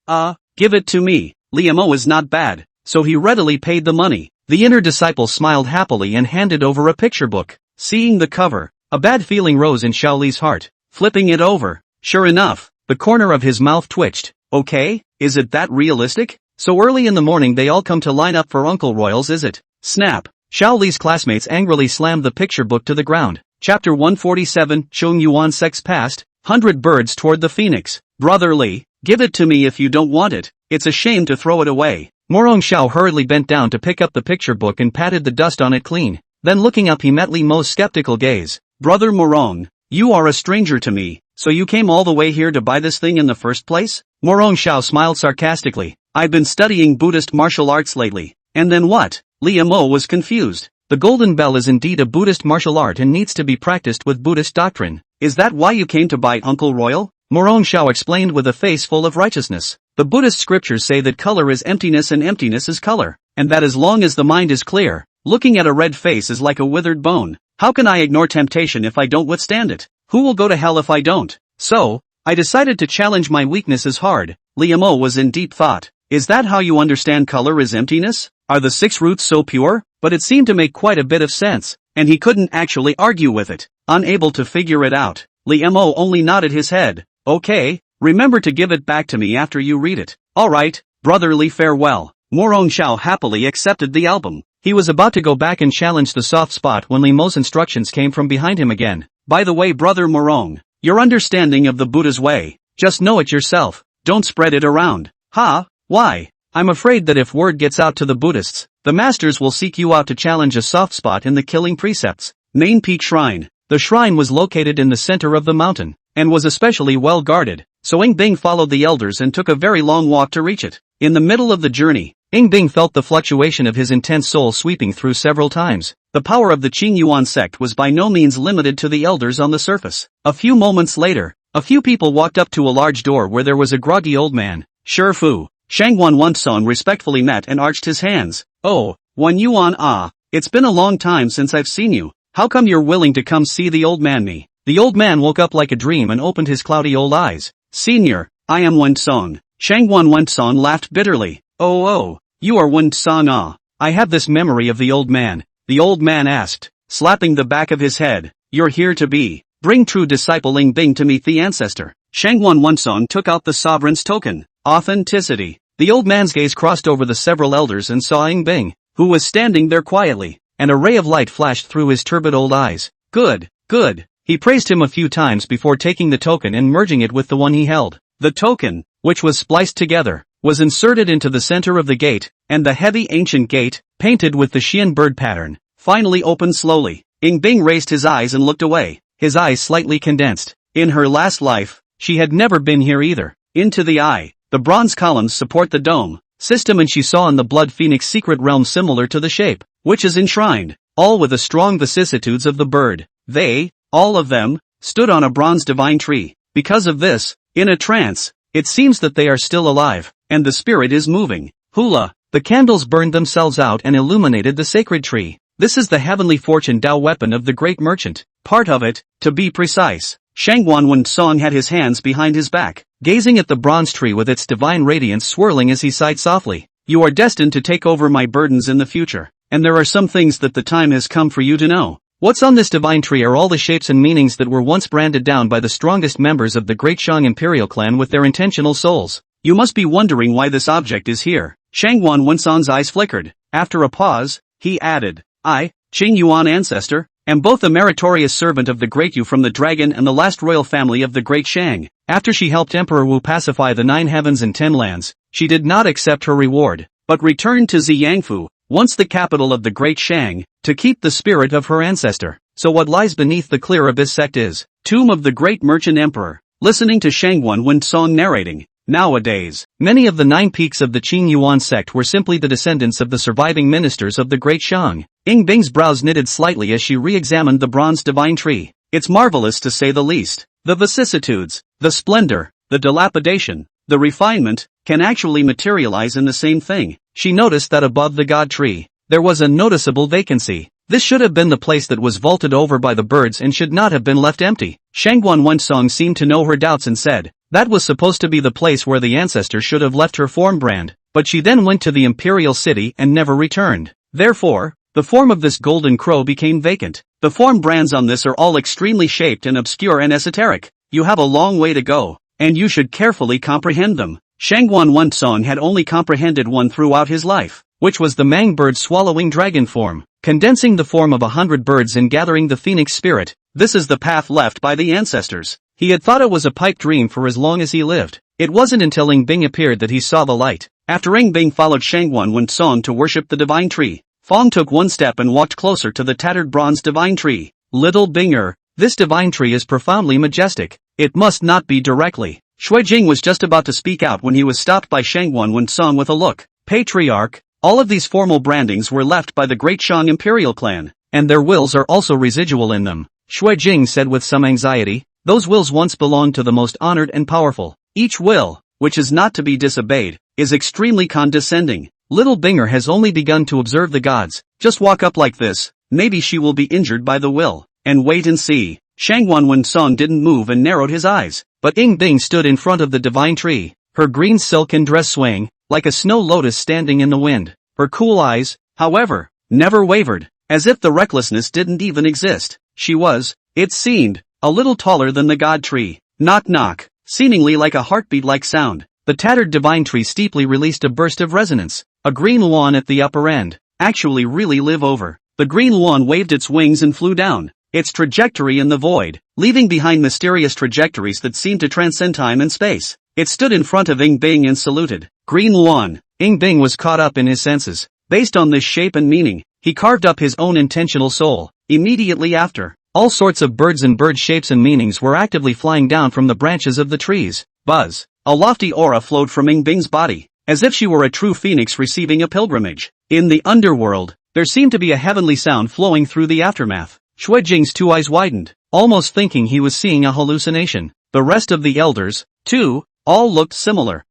Give it to me. Li Mo is not bad, so he readily paid the money. The inner disciple smiled happily and handed over a picture book. Seeing the cover, a bad feeling rose in Shaoli's heart. Flipping it over, sure enough, the corner of his mouth twitched. Okay, is it that realistic? So early in the morning they all come to line up for Uncle Royals, is it? Snap! Shaoli's classmates angrily slammed the picture book to the ground. Chapter 147, Chung Yuan Sect's Past, 100 Birds Toward the Phoenix. Brother Li, give it to me if you don't want it. It's a shame to throw it away. Morong Shao hurriedly bent down to pick up the picture book and patted the dust on it clean. Then looking up he met Li Mo's skeptical gaze. Brother Morong, you are a stranger to me, so you came all the way here to buy this thing in the first place? Morong Shao smiled sarcastically. I've been studying Buddhist martial arts lately. And then what? Li Mo was confused. The golden bell is indeed a Buddhist martial art and needs to be practiced with Buddhist doctrine. Is that why you came to buy Uncle Royal? Morong Shao explained with a face full of righteousness. The Buddhist scriptures say that color is emptiness and emptiness is color, and that as long as the mind is clear, looking at a red face is like a withered bone. How can I ignore temptation if I don't withstand it? Who will go to hell if I don't? So, I decided to challenge my weaknesses hard. Liamo was in deep thought. Is that how you understand color is emptiness? Are the 6 roots so pure? But it seemed to make quite a bit of sense, and he couldn't actually argue with it. Unable to figure it out, Liamo only nodded his head. Okay, remember to give it back to me after you read it. Alright, brotherly farewell. Morong Xiao happily accepted the album. He was about to go back and challenge the soft spot when Liamo's instructions came from behind him again. By the way, brother Morong, your understanding of the Buddha's way, just know it yourself, don't spread it around. Ha? Why? I'm afraid that if word gets out to the Buddhists, the masters will seek you out to challenge a soft spot in the killing precepts. Main Peak Shrine. The shrine was located in the center of the mountain, and was especially well guarded, so Yingbing followed the elders and took a very long walk to reach it. In the middle of the journey, Yingbing felt the fluctuation of his intense soul sweeping through several times. The power of the Qing Yuan sect was by no means limited to the elders on the surface. A few moments later, a few people walked up to a large door where there was a groggy old man. Shifu. Shangguan Wensong respectfully met and arched his hands. Oh, Wen Yuan it's been a long time since I've seen you. How come you're willing to come see the old man me? The old man woke up like a dream and opened his cloudy old eyes. Senior, I am Wensong. Shangguan Wensong laughed bitterly. Oh, you are Wensong I have this memory of the old man. The old man asked, slapping the back of his head. You're here to bring true disciple Yingbing to meet the ancestor. Shangguan Wensong took out the sovereign's token. Authenticity. The old man's gaze crossed over the several elders and saw Yingbing, who was standing there quietly, and a ray of light flashed through his turbid old eyes. Good. He praised him a few times before taking the token and merging it with the one he held. The token, which was spliced together, was inserted into the center of the gate, and the heavy ancient gate, painted with the Xian bird pattern, finally opened slowly. Yingbing raised his eyes and looked away, his eyes slightly condensed. In her last life, she had never been here either. Into the eye. The bronze columns support the dome system, and she saw in the blood phoenix secret realm similar to the shape, which is enshrined, all with the strong vicissitudes of the bird. They, all of them, stood on a bronze divine tree. Because of this, in a trance, it seems that they are still alive, and the spirit is moving. Hula, the candles burned themselves out and illuminated the sacred tree. This is the heavenly fortune Tao weapon of the great merchant. Part of it, to be precise. Shangguan Wensong had his hands behind his back, gazing at the bronze tree with its divine radiance swirling as he sighed softly. You are destined to take over my burdens in the future, and there are some things that the time has come for you to know. What's on this divine tree are all the shapes and meanings that were once branded down by the strongest members of the Great Shang imperial clan with their intentional souls. You must be wondering why this object is here. Shangguan Wensong's eyes flickered. After a pause, he added, I, Qing Yuan ancestor, am both a meritorious servant of the Great Yu from the Dragon and the last royal family of the Great Shang. After she helped Emperor Wu pacify the 9 heavens and 10 lands, she did not accept her reward, but returned to Ziyangfu, once the capital of the Great Shang, to keep the spirit of her ancestor. So what lies beneath the clear abyss sect is, tomb of the great merchant emperor. Listening to Shangguan Wensong narrating, nowadays, many of the 9 peaks of the Qing Yuan sect were simply the descendants of the surviving ministers of the Great Shang. Yingbing's brows knitted slightly as she re-examined the bronze divine tree. It's marvelous to say the least. The vicissitudes, the splendor, the dilapidation, the refinement, can actually materialize in the same thing. She noticed that above the god tree, there was a noticeable vacancy. This should have been the place that was vaulted over by the birds and should not have been left empty. Shangguan Wensong seemed to know her doubts and said, that was supposed to be the place where the ancestor should have left her form brand, but she then went to the imperial city and never returned. Therefore, the form of this golden crow became vacant. The form brands on this are all extremely shaped and obscure and esoteric. You have a long way to go, and you should carefully comprehend them. Shangguan Wensong had only comprehended one throughout his life, which was the Mang bird swallowing dragon form, condensing the form of 100 birds and gathering the phoenix spirit. This is the path left by the ancestors. He had thought it was a pipe dream for as long as he lived. It wasn't until Yingbing appeared that he saw the light. After Yingbing followed Shangguan Wensong to worship the divine tree, Fong took one step and walked closer to the tattered bronze divine tree. Little Binger, this divine tree is profoundly majestic. It must not be directly. Shuijing was just about to speak out when he was stopped by Shangguan Wensong with a look. Patriarch, all of these formal brandings were left by the Great Shang imperial clan, and their wills are also residual in them. Shuijing said with some anxiety, those wills once belonged to the most honored and powerful. Each will, which is not to be disobeyed, is extremely condescending. Little Binger has only begun to observe the gods. Just walk up like this, maybe she will be injured by the will, and wait and see. Shangguan Wensong didn't move and narrowed his eyes, but Yingbing stood in front of the divine tree, her green silken dress swaying, like a snow lotus standing in the wind. Her cool eyes, however, never wavered, as if the recklessness didn't even exist. She was, it seemed, a little taller than the god tree. Knock knock, seemingly like a heartbeat-like sound. The tattered divine tree steeply released a burst of resonance. A green lawn at the upper end. Actually really live over. The green lawn waved its wings and flew down, its trajectory in the void, leaving behind mysterious trajectories that seemed to transcend time and space. It stood in front of Ing Bing and saluted. Green lawn. Ing Bing was caught up in his senses. Based on this shape and meaning, he carved up his own intentional soul. Immediately after, all sorts of birds and bird shapes and meanings were actively flying down from the branches of the trees. Buzz. A lofty aura flowed from Ing Bing's body, as if she were a true phoenix receiving a pilgrimage. In the underworld, there seemed to be a heavenly sound flowing through the aftermath. Xue Jing's two eyes widened, almost thinking he was seeing a hallucination. The rest of the elders, too, all looked similar.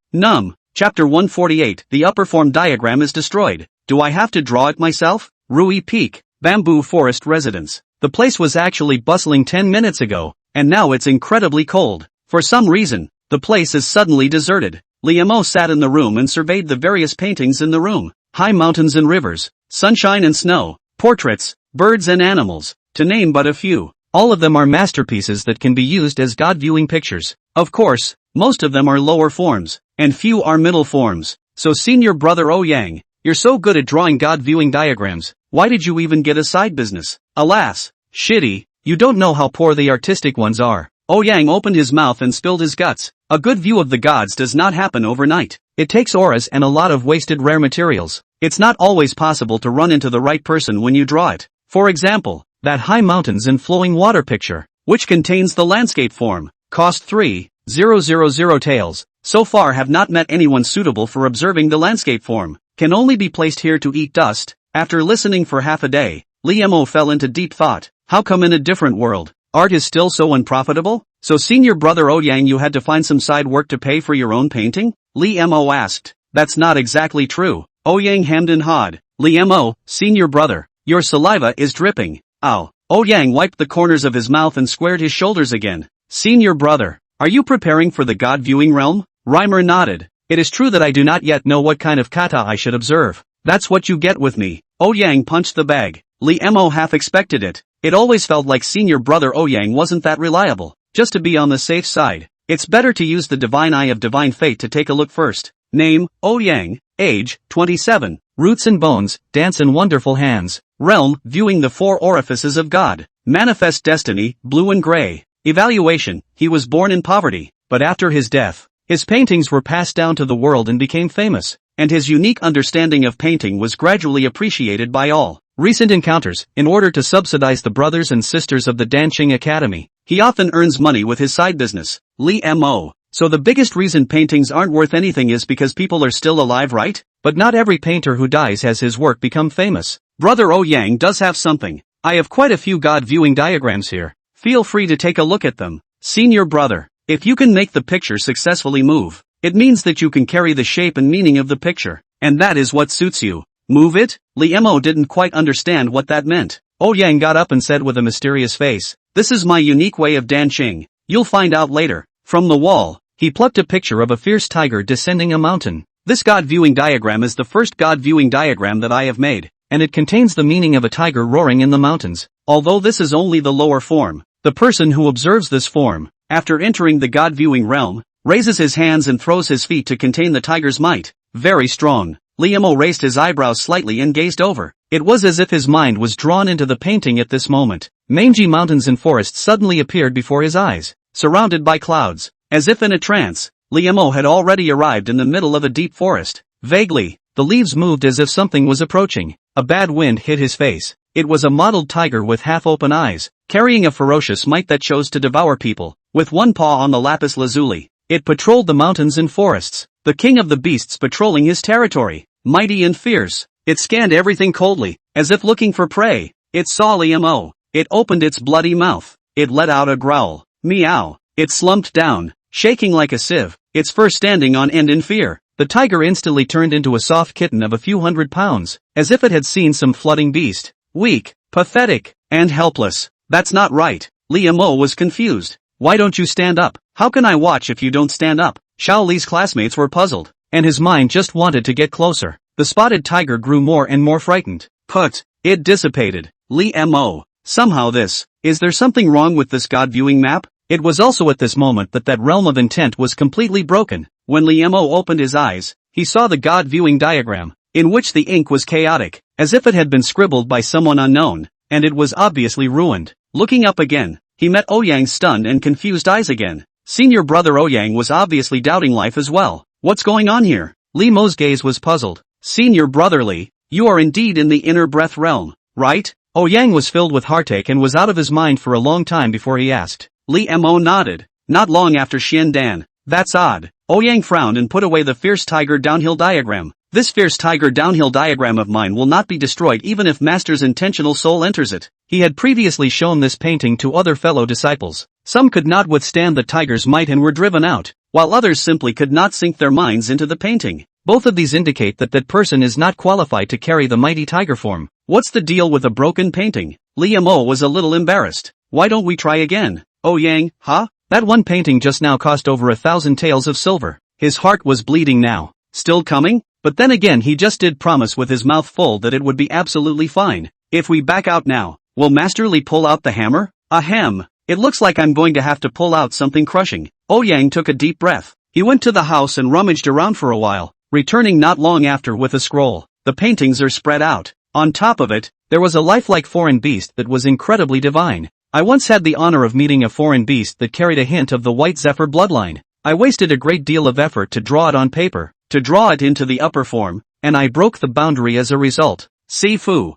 Chapter 148. The upper form diagram is destroyed. Do I have to draw it myself? Rui Peak, Bamboo Forest Residence. The place was actually bustling 10 minutes ago, and now it's incredibly cold. For some reason, the place is suddenly deserted. Liamo sat in the room and surveyed the various paintings in the room. High mountains and rivers, sunshine and snow, portraits, birds and animals, to name but a few. All of them are masterpieces that can be used as God-viewing pictures. Of course, most of them are lower forms, and few are middle forms. So senior brother Ouyang, you're so good at drawing God-viewing diagrams, why did you even get a side business? Alas, shitty, you don't know how poor the artistic ones are. Ouyang opened his mouth and spilled his guts. A good view of the gods does not happen overnight. It takes auras and a lot of wasted rare materials. It's not always possible to run into the right person when you draw it. For example, that high mountains and flowing water picture, which contains the landscape form, cost 3,000 taels. So far have not met anyone suitable for observing the landscape form. Can only be placed here to eat dust. After listening for half a day, Liamo fell into deep thought. How come in a different world, art is still so unprofitable? So senior brother Ouyang, you had to find some side work to pay for your own painting? Liamo asked. That's not exactly true. Ouyang hemmed and hawed. Liamo, senior brother, your saliva is dripping. Ow. Ouyang wiped the corners of his mouth and squared his shoulders again. Senior brother, are you preparing for the God-viewing realm? Reimer nodded. It is true that I do not yet know what kind of kata I should observe. That's what you get with me. Ouyang punched the bag. Liamo half expected it. It always felt like senior brother Ouyang wasn't that reliable. Just to be on the safe side, it's better to use the divine eye of divine fate to take a look first. Name, Ouyang. Age, 27. Roots and bones, dance and wonderful hands. Realm, viewing the four orifices of God. Manifest destiny, blue and gray. Evaluation, he was born in poverty, but after his death, his paintings were passed down to the world and became famous, and his unique understanding of painting was gradually appreciated by all. Recent encounters, in order to subsidize the brothers and sisters of the Dancing Academy. He often earns money with his side business. Liamo. So the biggest reason paintings aren't worth anything is because people are still alive, right? But not every painter who dies has his work become famous. Brother Ouyang does have something. I have quite a few God-viewing diagrams here. Feel free to take a look at them. Senior brother, if you can make the picture successfully move, it means that you can carry the shape and meaning of the picture, and that is what suits you. Move it? Liamo didn't quite understand what that meant. Ouyang got up and said with a mysterious face, this is my unique way of dancing. You'll find out later. From the wall, he plucked a picture of a fierce tiger descending a mountain. This God-viewing diagram is the first God-viewing diagram that I have made, and it contains the meaning of a tiger roaring in the mountains. Although this is only the lower form, the person who observes this form, after entering the God-viewing realm, raises his hands and throws his feet to contain the tiger's might. Very strong. Liamo raised his eyebrows slightly and gazed over. It was as if his mind was drawn into the painting at this moment. Mangy mountains and forests suddenly appeared before his eyes, surrounded by clouds. As if in a trance, Liamo had already arrived in the middle of a deep forest. Vaguely, the leaves moved as if something was approaching. A bad wind hit his face. It was a mottled tiger with half-open eyes, carrying a ferocious might that chose to devour people. With one paw on the lapis lazuli, it patrolled the mountains and forests, the king of the beasts patrolling his territory. Mighty and fierce, it scanned everything coldly, as if looking for prey. It saw Liamo. It opened its bloody mouth. It let out a growl. Meow. It slumped down, shaking like a sieve, its fur standing on end in fear. The tiger instantly turned into a soft kitten of a few hundred pounds, as if it had seen some flooding beast. Weak, pathetic, and helpless. That's not right. Liamo was confused. Why don't you stand up? How can I watch if you don't stand up? Xiao Li's classmates were puzzled, and his mind just wanted to get closer. The spotted tiger grew more and more frightened. But it dissipated. Li Mo. Somehow is there something wrong with this God-viewing map? It was also at this moment that realm of intent was completely broken. When Li Mo opened his eyes, he saw the God-viewing diagram, in which the ink was chaotic, as if it had been scribbled by someone unknown, and it was obviously ruined. Looking up again, he met Ouyang's stunned and confused eyes again. Senior brother Ouyang was obviously doubting life as well. What's going on here? Li Mo's gaze was puzzled. Senior brother Li, you are indeed in the inner breath realm, right? Ouyang was filled with heartache and was out of his mind for a long time before he asked. Li Mo nodded. Not long after Xian Dan. That's odd. Ouyang frowned and put away the fierce tiger downhill diagram. This fierce tiger downhill diagram of mine will not be destroyed even if Master's intentional soul enters it. He had previously shown this painting to other fellow disciples. Some could not withstand the tiger's might and were driven out, while others simply could not sink their minds into the painting. Both of these indicate that person is not qualified to carry the mighty tiger form. What's the deal with a broken painting? Li Mo was a little embarrassed. Why don't we try again? Ouyang, huh? That one painting just now cost over 1,000 taels of silver. His heart was bleeding now. Still coming? But then again he just did promise with his mouth full that it would be absolutely fine. If we back out now, will Master Li pull out the hammer? Ahem. It looks like I'm going to have to pull out something crushing. Ouyang took a deep breath. He went to the house and rummaged around for a while, returning not long after with a scroll. The paintings are spread out. On top of it, there was a lifelike foreign beast that was incredibly divine. I once had the honor of meeting a foreign beast that carried a hint of the White Zephyr bloodline. I wasted a great deal of effort to draw it on paper, to draw it into the upper form, and I broke the boundary as a result. Sifu.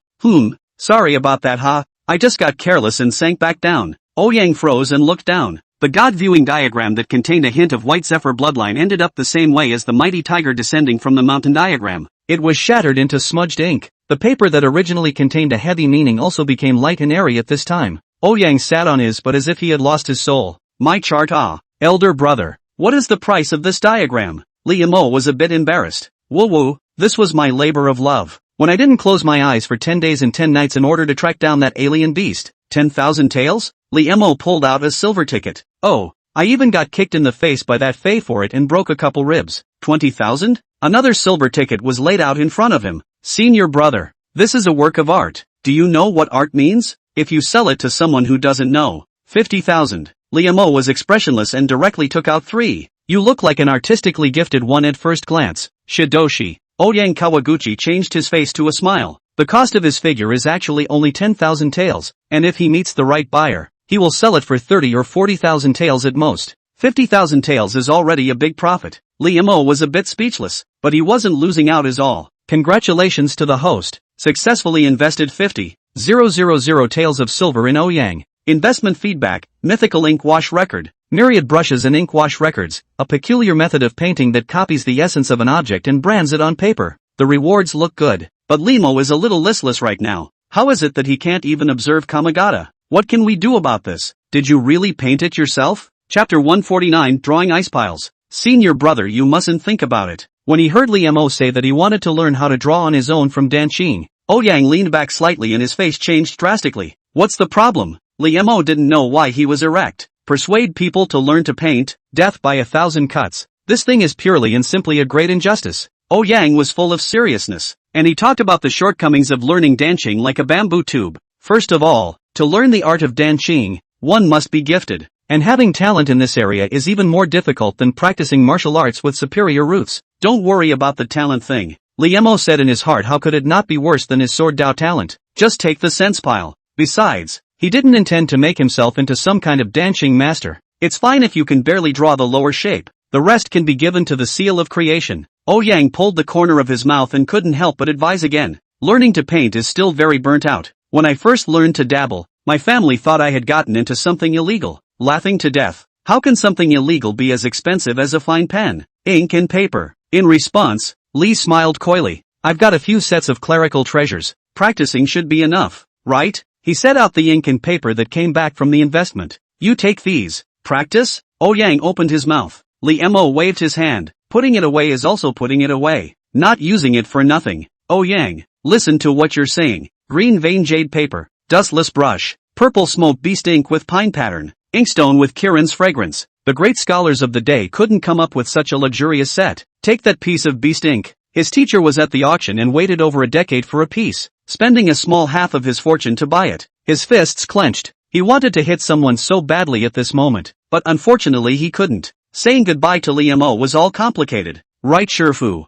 Sorry about that I just got careless and sank back down. Ouyang froze and looked down. The God-viewing diagram that contained a hint of White Zephyr bloodline ended up the same way as the mighty tiger descending from the mountain diagram. It was shattered into smudged ink. The paper that originally contained a heavy meaning also became light and airy at this time. Ouyang sat on his butt as if he had lost his soul. My chart elder brother. What is the price of this diagram? Li Mo was a bit embarrassed. Woo, this was my labor of love. When I didn't close my eyes for 10 days and 10 nights in order to track down that alien beast. 10,000 taels? Li Mo pulled out a silver ticket. Oh, I even got kicked in the face by that fei for it and broke a couple ribs. 20,000? Another silver ticket was laid out in front of him. Senior brother, this is a work of art. Do you know what art means? If you sell it to someone who doesn't know. 50,000. Li Mo was expressionless and directly took out 3. You look like an artistically gifted one at first glance. Shidoshi. Ouyang Kawaguchi changed his face to a smile. The cost of his figure is actually only 10,000 taels, and if he meets the right buyer, he will sell it for 30 or 40,000 taels at most. 50,000 taels is already a big profit. Li Mo was a bit speechless, but he wasn't losing out as all. Congratulations to the host. Successfully invested 50,000 taels of silver in Ouyang. Investment feedback, mythical ink wash record, myriad brushes and ink wash records, a peculiar method of painting that copies the essence of an object and brands it on paper. The rewards look good, but Li Mo is a little listless right now. How is it that he can't even observe Kamagata? What can we do about this? Did you really paint it yourself? Chapter 149 Drawing Ice Piles. Senior brother, you mustn't think about it. When he heard Li Mo say that he wanted to learn how to draw on his own from Danqing, Ouyang leaned back slightly and his face changed drastically. What's the problem? Li Mo didn't know why he was erect. Persuade people to learn to paint, death by 1,000 cuts. This thing is purely and simply a great injustice. Ouyang was full of seriousness, and he talked about the shortcomings of learning Danqing like a bamboo tube. First of all, to learn the art of Danqing, one must be gifted, and having talent in this area is even more difficult than practicing martial arts with superior roots. Don't worry about the talent thing. Li Mo said in his heart, how could it not be worse than his sword Dao talent? Just take the sense pile. Besides, he didn't intend to make himself into some kind of Danqing master. It's fine if you can barely draw the lower shape. The rest can be given to the seal of creation. Ouyang pulled the corner of his mouth and couldn't help but advise again. Learning to paint is still very burnt out. When I first learned to dabble, my family thought I had gotten into something illegal. Laughing to death. How can something illegal be as expensive as a fine pen, ink and paper? In response, Li smiled coyly. I've got a few sets of clerical treasures. Practicing should be enough, right? He set out the ink and paper that came back from the investment. You take these. Practice? Ouyang opened his mouth. Li Mo waved his hand. Putting it away is also putting it away. Not using it for nothing. Ouyang, listen to what you're saying. Green vein jade paper. Dustless brush. Purple smoke beast ink with pine pattern. Inkstone with Kirin's fragrance. The great scholars of the day couldn't come up with such a luxurious set. Take that piece of beast ink. His teacher was at the auction and waited over a decade for a piece, spending a small half of his fortune to buy it. His fists clenched. He wanted to hit someone so badly at this moment, but unfortunately he couldn't. Saying goodbye to Li Mo was all complicated. Right, Shifu.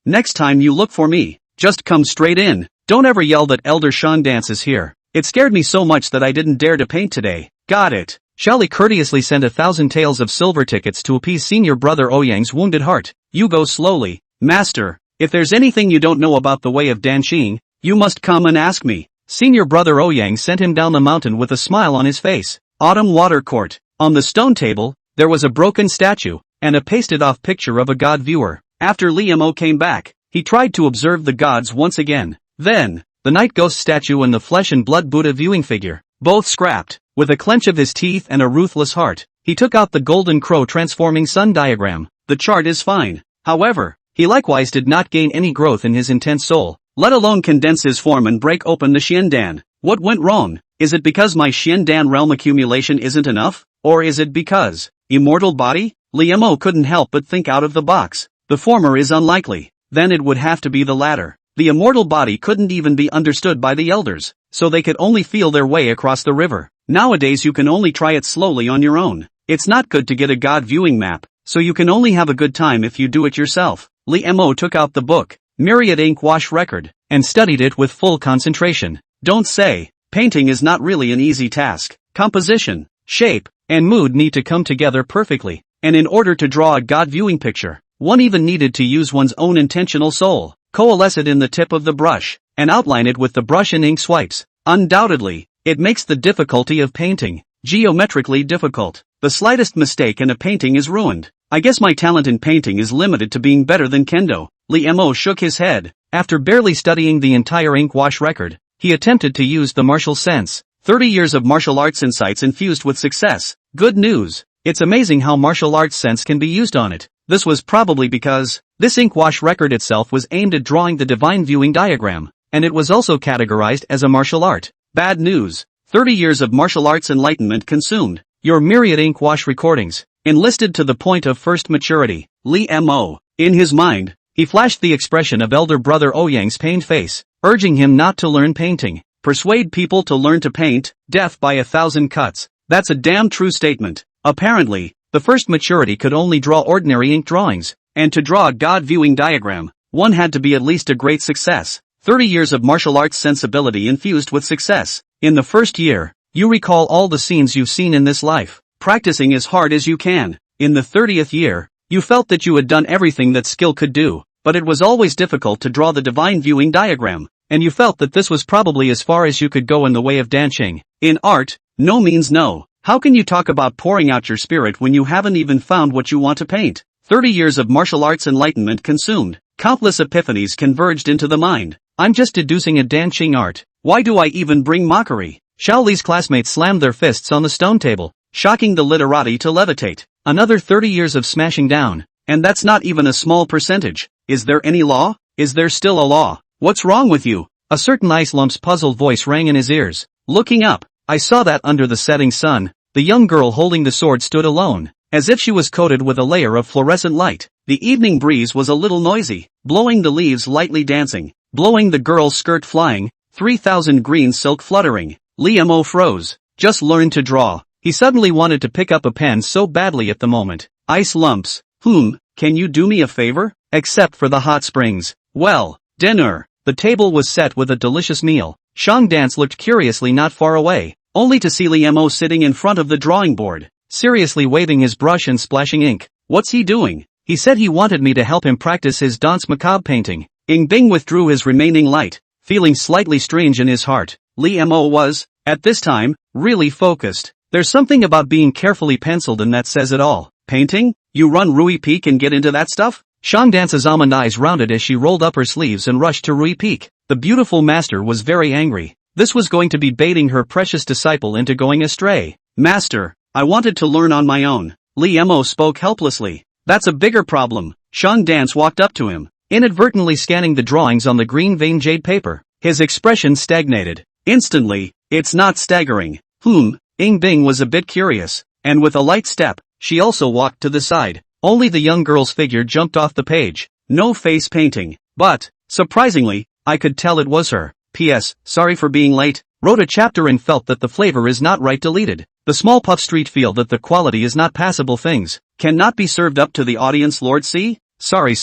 Next time you look for me, just come straight in. Don't ever yell that Elder Shan Dance is here. It scared me so much that I didn't dare to paint today. Got it. Shall he courteously sent 1,000 taels of silver tickets to appease senior brother Ouyang's wounded heart. You go slowly, master. If there's anything you don't know about the way of dancing, you must come and ask me. Senior brother Ouyang sent him down the mountain with a smile on his face. Autumn Water Court. On the stone table, there was a broken statue, and a pasted-off picture of a god viewer. After Li Mo came back, he tried to observe the gods once again. Then, the night ghost statue and the flesh and blood Buddha viewing figure, both scrapped. With a clench of his teeth and a ruthless heart, he took out the golden crow transforming sun diagram. The chart is fine. However, he likewise did not gain any growth in his intense soul, let alone condense his form and break open the Xiandan. What went wrong? Is it because my Xiandan realm accumulation isn't enough? Or is it because, immortal body? Li Mo couldn't help but think out of the box. The former is unlikely. Then it would have to be the latter. The immortal body couldn't even be understood by the elders, so they could only feel their way across the river. Nowadays you can only try it slowly on your own. It's not good to get a god viewing map, so you can only have a good time if you do it yourself. Li Mo took out the book, Myriad Ink Wash Record, and studied it with full concentration. Don't say, painting is not really an easy task. Composition, shape, and mood need to come together perfectly, and in order to draw a god viewing picture, one even needed to use one's own intentional soul, coalesce it in the tip of the brush, and outline it with the brush and ink swipes. Undoubtedly, it makes the difficulty of painting geometrically difficult. The slightest mistake and a painting is ruined. I guess my talent in painting is limited to being better than kendo. Li Mo shook his head. After barely studying the entire ink wash record, he attempted to use the martial sense. 30 years of martial arts insights infused with success. Good news. It's amazing how martial arts sense can be used on it. This was probably because this ink wash record itself was aimed at drawing the divine viewing diagram, and it was also categorized as a martial art. Bad news. 30 years of martial arts enlightenment consumed. Your myriad ink wash recordings, enlisted to the point of first maturity. Li Mo. In his mind, he flashed the expression of elder brother Ouyang's pained face, urging him not to learn painting. Persuade people to learn to paint, death by 1,000 cuts. That's a damn true statement. Apparently, the first maturity could only draw ordinary ink drawings, and to draw a god viewing diagram, one had to be at least a great success. 30 years of martial arts sensibility infused with success. In the first year, you recall all the scenes you've seen in this life, practicing as hard as you can. In the 30th year, you felt that you had done everything that skill could do, but it was always difficult to draw the divine viewing diagram, and you felt that this was probably as far as you could go in the way of dancing. In art, no means no. How can you talk about pouring out your spirit when you haven't even found what you want to paint? 30 years of martial arts enlightenment consumed. Countless epiphanies converged into the mind. I'm just deducing a dancing art. Why do I even bring mockery? Shaoli's classmates slammed their fists on the stone table, shocking the literati to levitate. Another 30 years of smashing down. And that's not even a small percentage. Is there any law? Is there still a law? What's wrong with you? A certain ice lump's puzzled voice rang in his ears. Looking up, I saw that under the setting sun, the young girl holding the sword stood alone, as if she was coated with a layer of fluorescent light. The evening breeze was a little noisy, blowing the leaves lightly dancing, blowing the girl's skirt flying, 3,000 green silk fluttering. Li Mo froze. Just learned to draw. He suddenly wanted to pick up a pen so badly at the moment. Ice lumps. Can you do me a favor? Except for the hot springs. Well, dinner. The table was set with a delicious meal. Shang Dance looked curiously not far away, only to see Li Mo sitting in front of the drawing board, seriously waving his brush and splashing ink. What's he doing? He said he wanted me to help him practice his danse macabre painting. Ying Bing withdrew his remaining light, feeling slightly strange in his heart. Li Mo was, at this time, really focused. There's something about being carefully penciled and that says it all. Painting? You run Rui Peak and get into that stuff? Shang Dance's almond eyes rounded as she rolled up her sleeves and rushed to Rui Peak. The beautiful master was very angry. This was going to be baiting her precious disciple into going astray. Master, I wanted to learn on my own. Li Mo spoke helplessly. That's a bigger problem. Shang Dance walked up to him, inadvertently scanning the drawings on the green veined jade paper. His expression stagnated. Instantly, it's not staggering. Ying Bing was a bit curious, and with a light step, She also walked to the side. Only the young girl's figure jumped off the page. No face painting. But, surprisingly, I could tell it was her. P.S. Sorry for being late. Wrote a chapter and felt that the flavor is not right. Deleted. The small puff street feel that the quality is not passable. Things cannot be served up to the audience. Lord C. Sorry.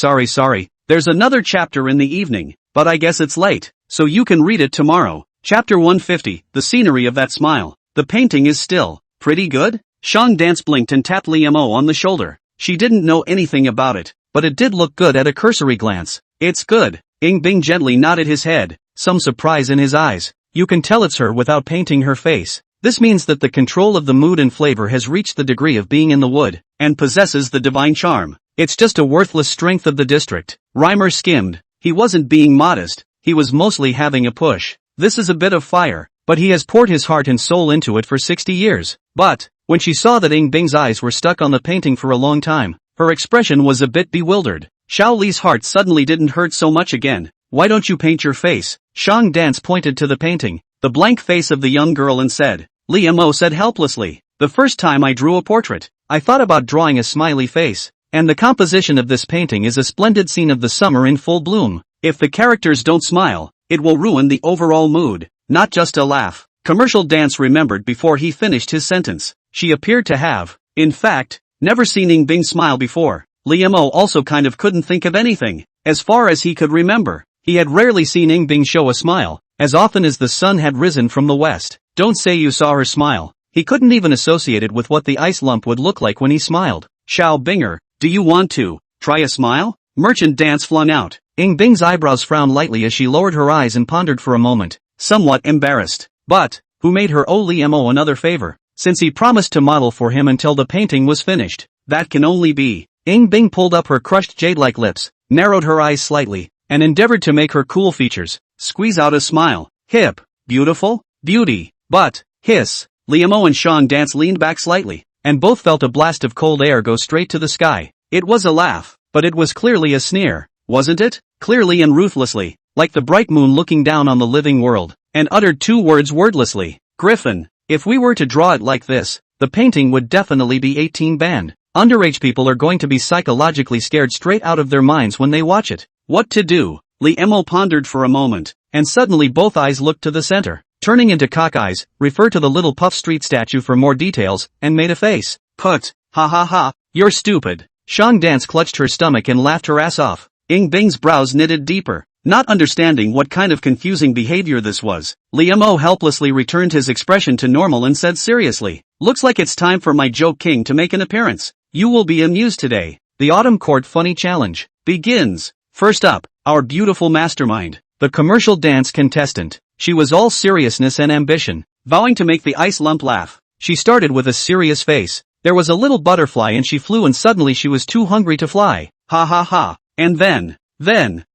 There's another chapter in the evening, but I guess it's late, so you can read it tomorrow. Chapter 150. The scenery of that smile. The painting is still pretty good? Sean Dance blinked and tapped Lee Mo on the shoulder. She didn't know anything about it, but it did look good at a cursory glance. It's good. Ing Bing gently nodded his head, some surprise in his eyes. You can tell it's her without painting her face. This means that the control of the mood and flavor has reached the degree of being in the wood, and possesses the divine charm. It's just a worthless strength of the district. Reimer skimmed. He wasn't being modest, he was mostly having a push. This is a bit of fire, but he has poured his heart and soul into it for 60 years. But, when she saw that Ing Bing's eyes were stuck on the painting for a long time, her expression was a bit bewildered. Xiao Li's heart suddenly didn't hurt so much again. Why don't you paint your face? Shang Dance pointed to the painting, the blank face of the young girl, and said. Li Mo said helplessly. The first time I drew a portrait, I thought about drawing a smiley face. And the composition of this painting is a splendid scene of the summer in full bloom. If the characters don't smile, it will ruin the overall mood, not just a laugh. Commercial Dance remembered before he finished his sentence. She appeared to have, in fact, never seen Ing Bing smile before. Li Mo also kind of couldn't think of anything. As far as he could remember, he had rarely seen Ing Bing show a smile, as often as the sun had risen from the west. Don't say you saw her smile. He couldn't even associate it with what the ice lump would look like when he smiled. Xiao Binger, do you want to try a smile? Merchant Dance flung out. Ing Bing's eyebrows frowned lightly as she lowered her eyes and pondered for a moment, somewhat embarrassed. But, who made her owe Li Mo another favor, since he promised to model for him until the painting was finished? That can only be. Ing Bing pulled up her crushed jade-like lips, narrowed her eyes slightly, and endeavored to make her cool features squeeze out a smile. Hip, beautiful, beauty, but, hiss. Li Mo and Sean Dance leaned back slightly, and both felt a blast of cold air go straight to the sky. It was a laugh, but it was clearly a sneer, wasn't it? Clearly and ruthlessly, like the bright moon looking down on the living world, and uttered two words wordlessly. Griffin. If we were to draw it like this, the painting would definitely be 18 banned. Underage people are going to be psychologically scared straight out of their minds when they watch it. What to do? Li Mo pondered for a moment, and suddenly both eyes looked to the center. Turning into cock eyes, refer to the little Puff Street statue for more details, and made a face. Put. Ha, you're stupid. Shang Dance clutched her stomach and laughed her ass off. Ing Bing's brows knitted deeper, not understanding what kind of confusing behavior this was. Li Mo helplessly returned his expression to normal and said seriously, looks like it's time for my joke king to make an appearance. You will be amused today. The Autumn Court Funny Challenge begins. First up, our beautiful mastermind, the commercial dance contestant. She was all seriousness and ambition, vowing to make the ice lump laugh. She started with a serious face. There was a little butterfly and she flew, and suddenly she was too hungry to fly. Ha. And then,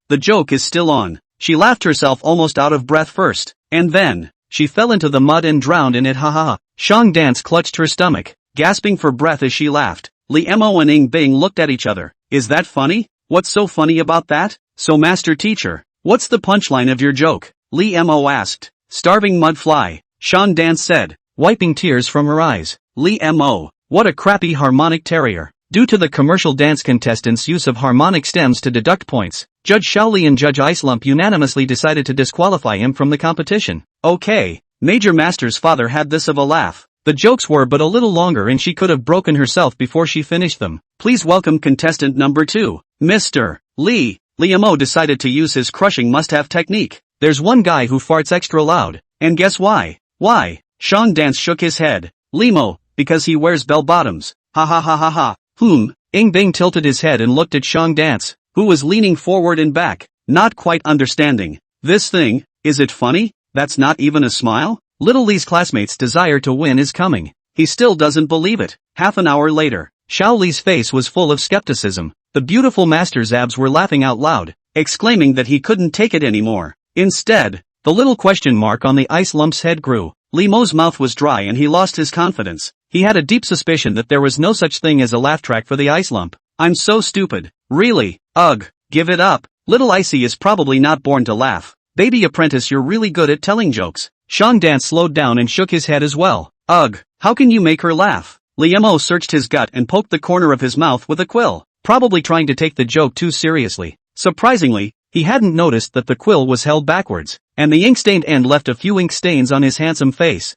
the joke is still on. She laughed herself almost out of breath first, and then, she fell into the mud and drowned in it. Ha. Shang Dance clutched her stomach, gasping for breath as she laughed. Li Mo and Ing Bing looked at each other. Is that funny? What's so funny about that? So Master Teacher, what's the punchline of your joke? Li Mo asked. Starving mud fly, Shang Dance said, wiping tears from her eyes. Li Mo, what a crappy harmonic terrier. Due to the commercial dance contestants' use of harmonic stems to deduct points, Judge Shaoli and Judge Icelump unanimously decided to disqualify him from the competition. Okay, Major Master's father had this of a laugh. The jokes were but a little longer and she could have broken herself before she finished them. Please welcome contestant number 2, Mr. Lee. Li Mo decided to use his crushing must-have technique. There's one guy who farts extra loud, and guess why? Why? Shang Dance shook his head. Li Mo, because he wears bell-bottoms. Ha. Ing Bing tilted his head and looked at Shang Dance, who was leaning forward and back, not quite understanding. This thing, is it funny? That's not even a smile? Little Lee's classmate's desire to win is coming. He still doesn't believe it. Half an hour later, Xiao Li's face was full of skepticism. The beautiful master's abs were laughing out loud, exclaiming that he couldn't take it anymore. Instead, the little question mark on the ice lump's head grew. Li Mo's mouth was dry and he lost his confidence. He had a deep suspicion that there was no such thing as a laugh track for the ice lump. I'm so stupid. Really? Ugh, give it up. Little Icy is probably not born to laugh. Baby apprentice, you're really good at telling jokes. Shang Dance slowed down and shook his head as well. Ugh, how can you make her laugh? Liemo searched his gut and poked the corner of his mouth with a quill, probably trying to take the joke too seriously. Surprisingly, he hadn't noticed that the quill was held backwards, and the ink-stained end left a few ink stains on his handsome face.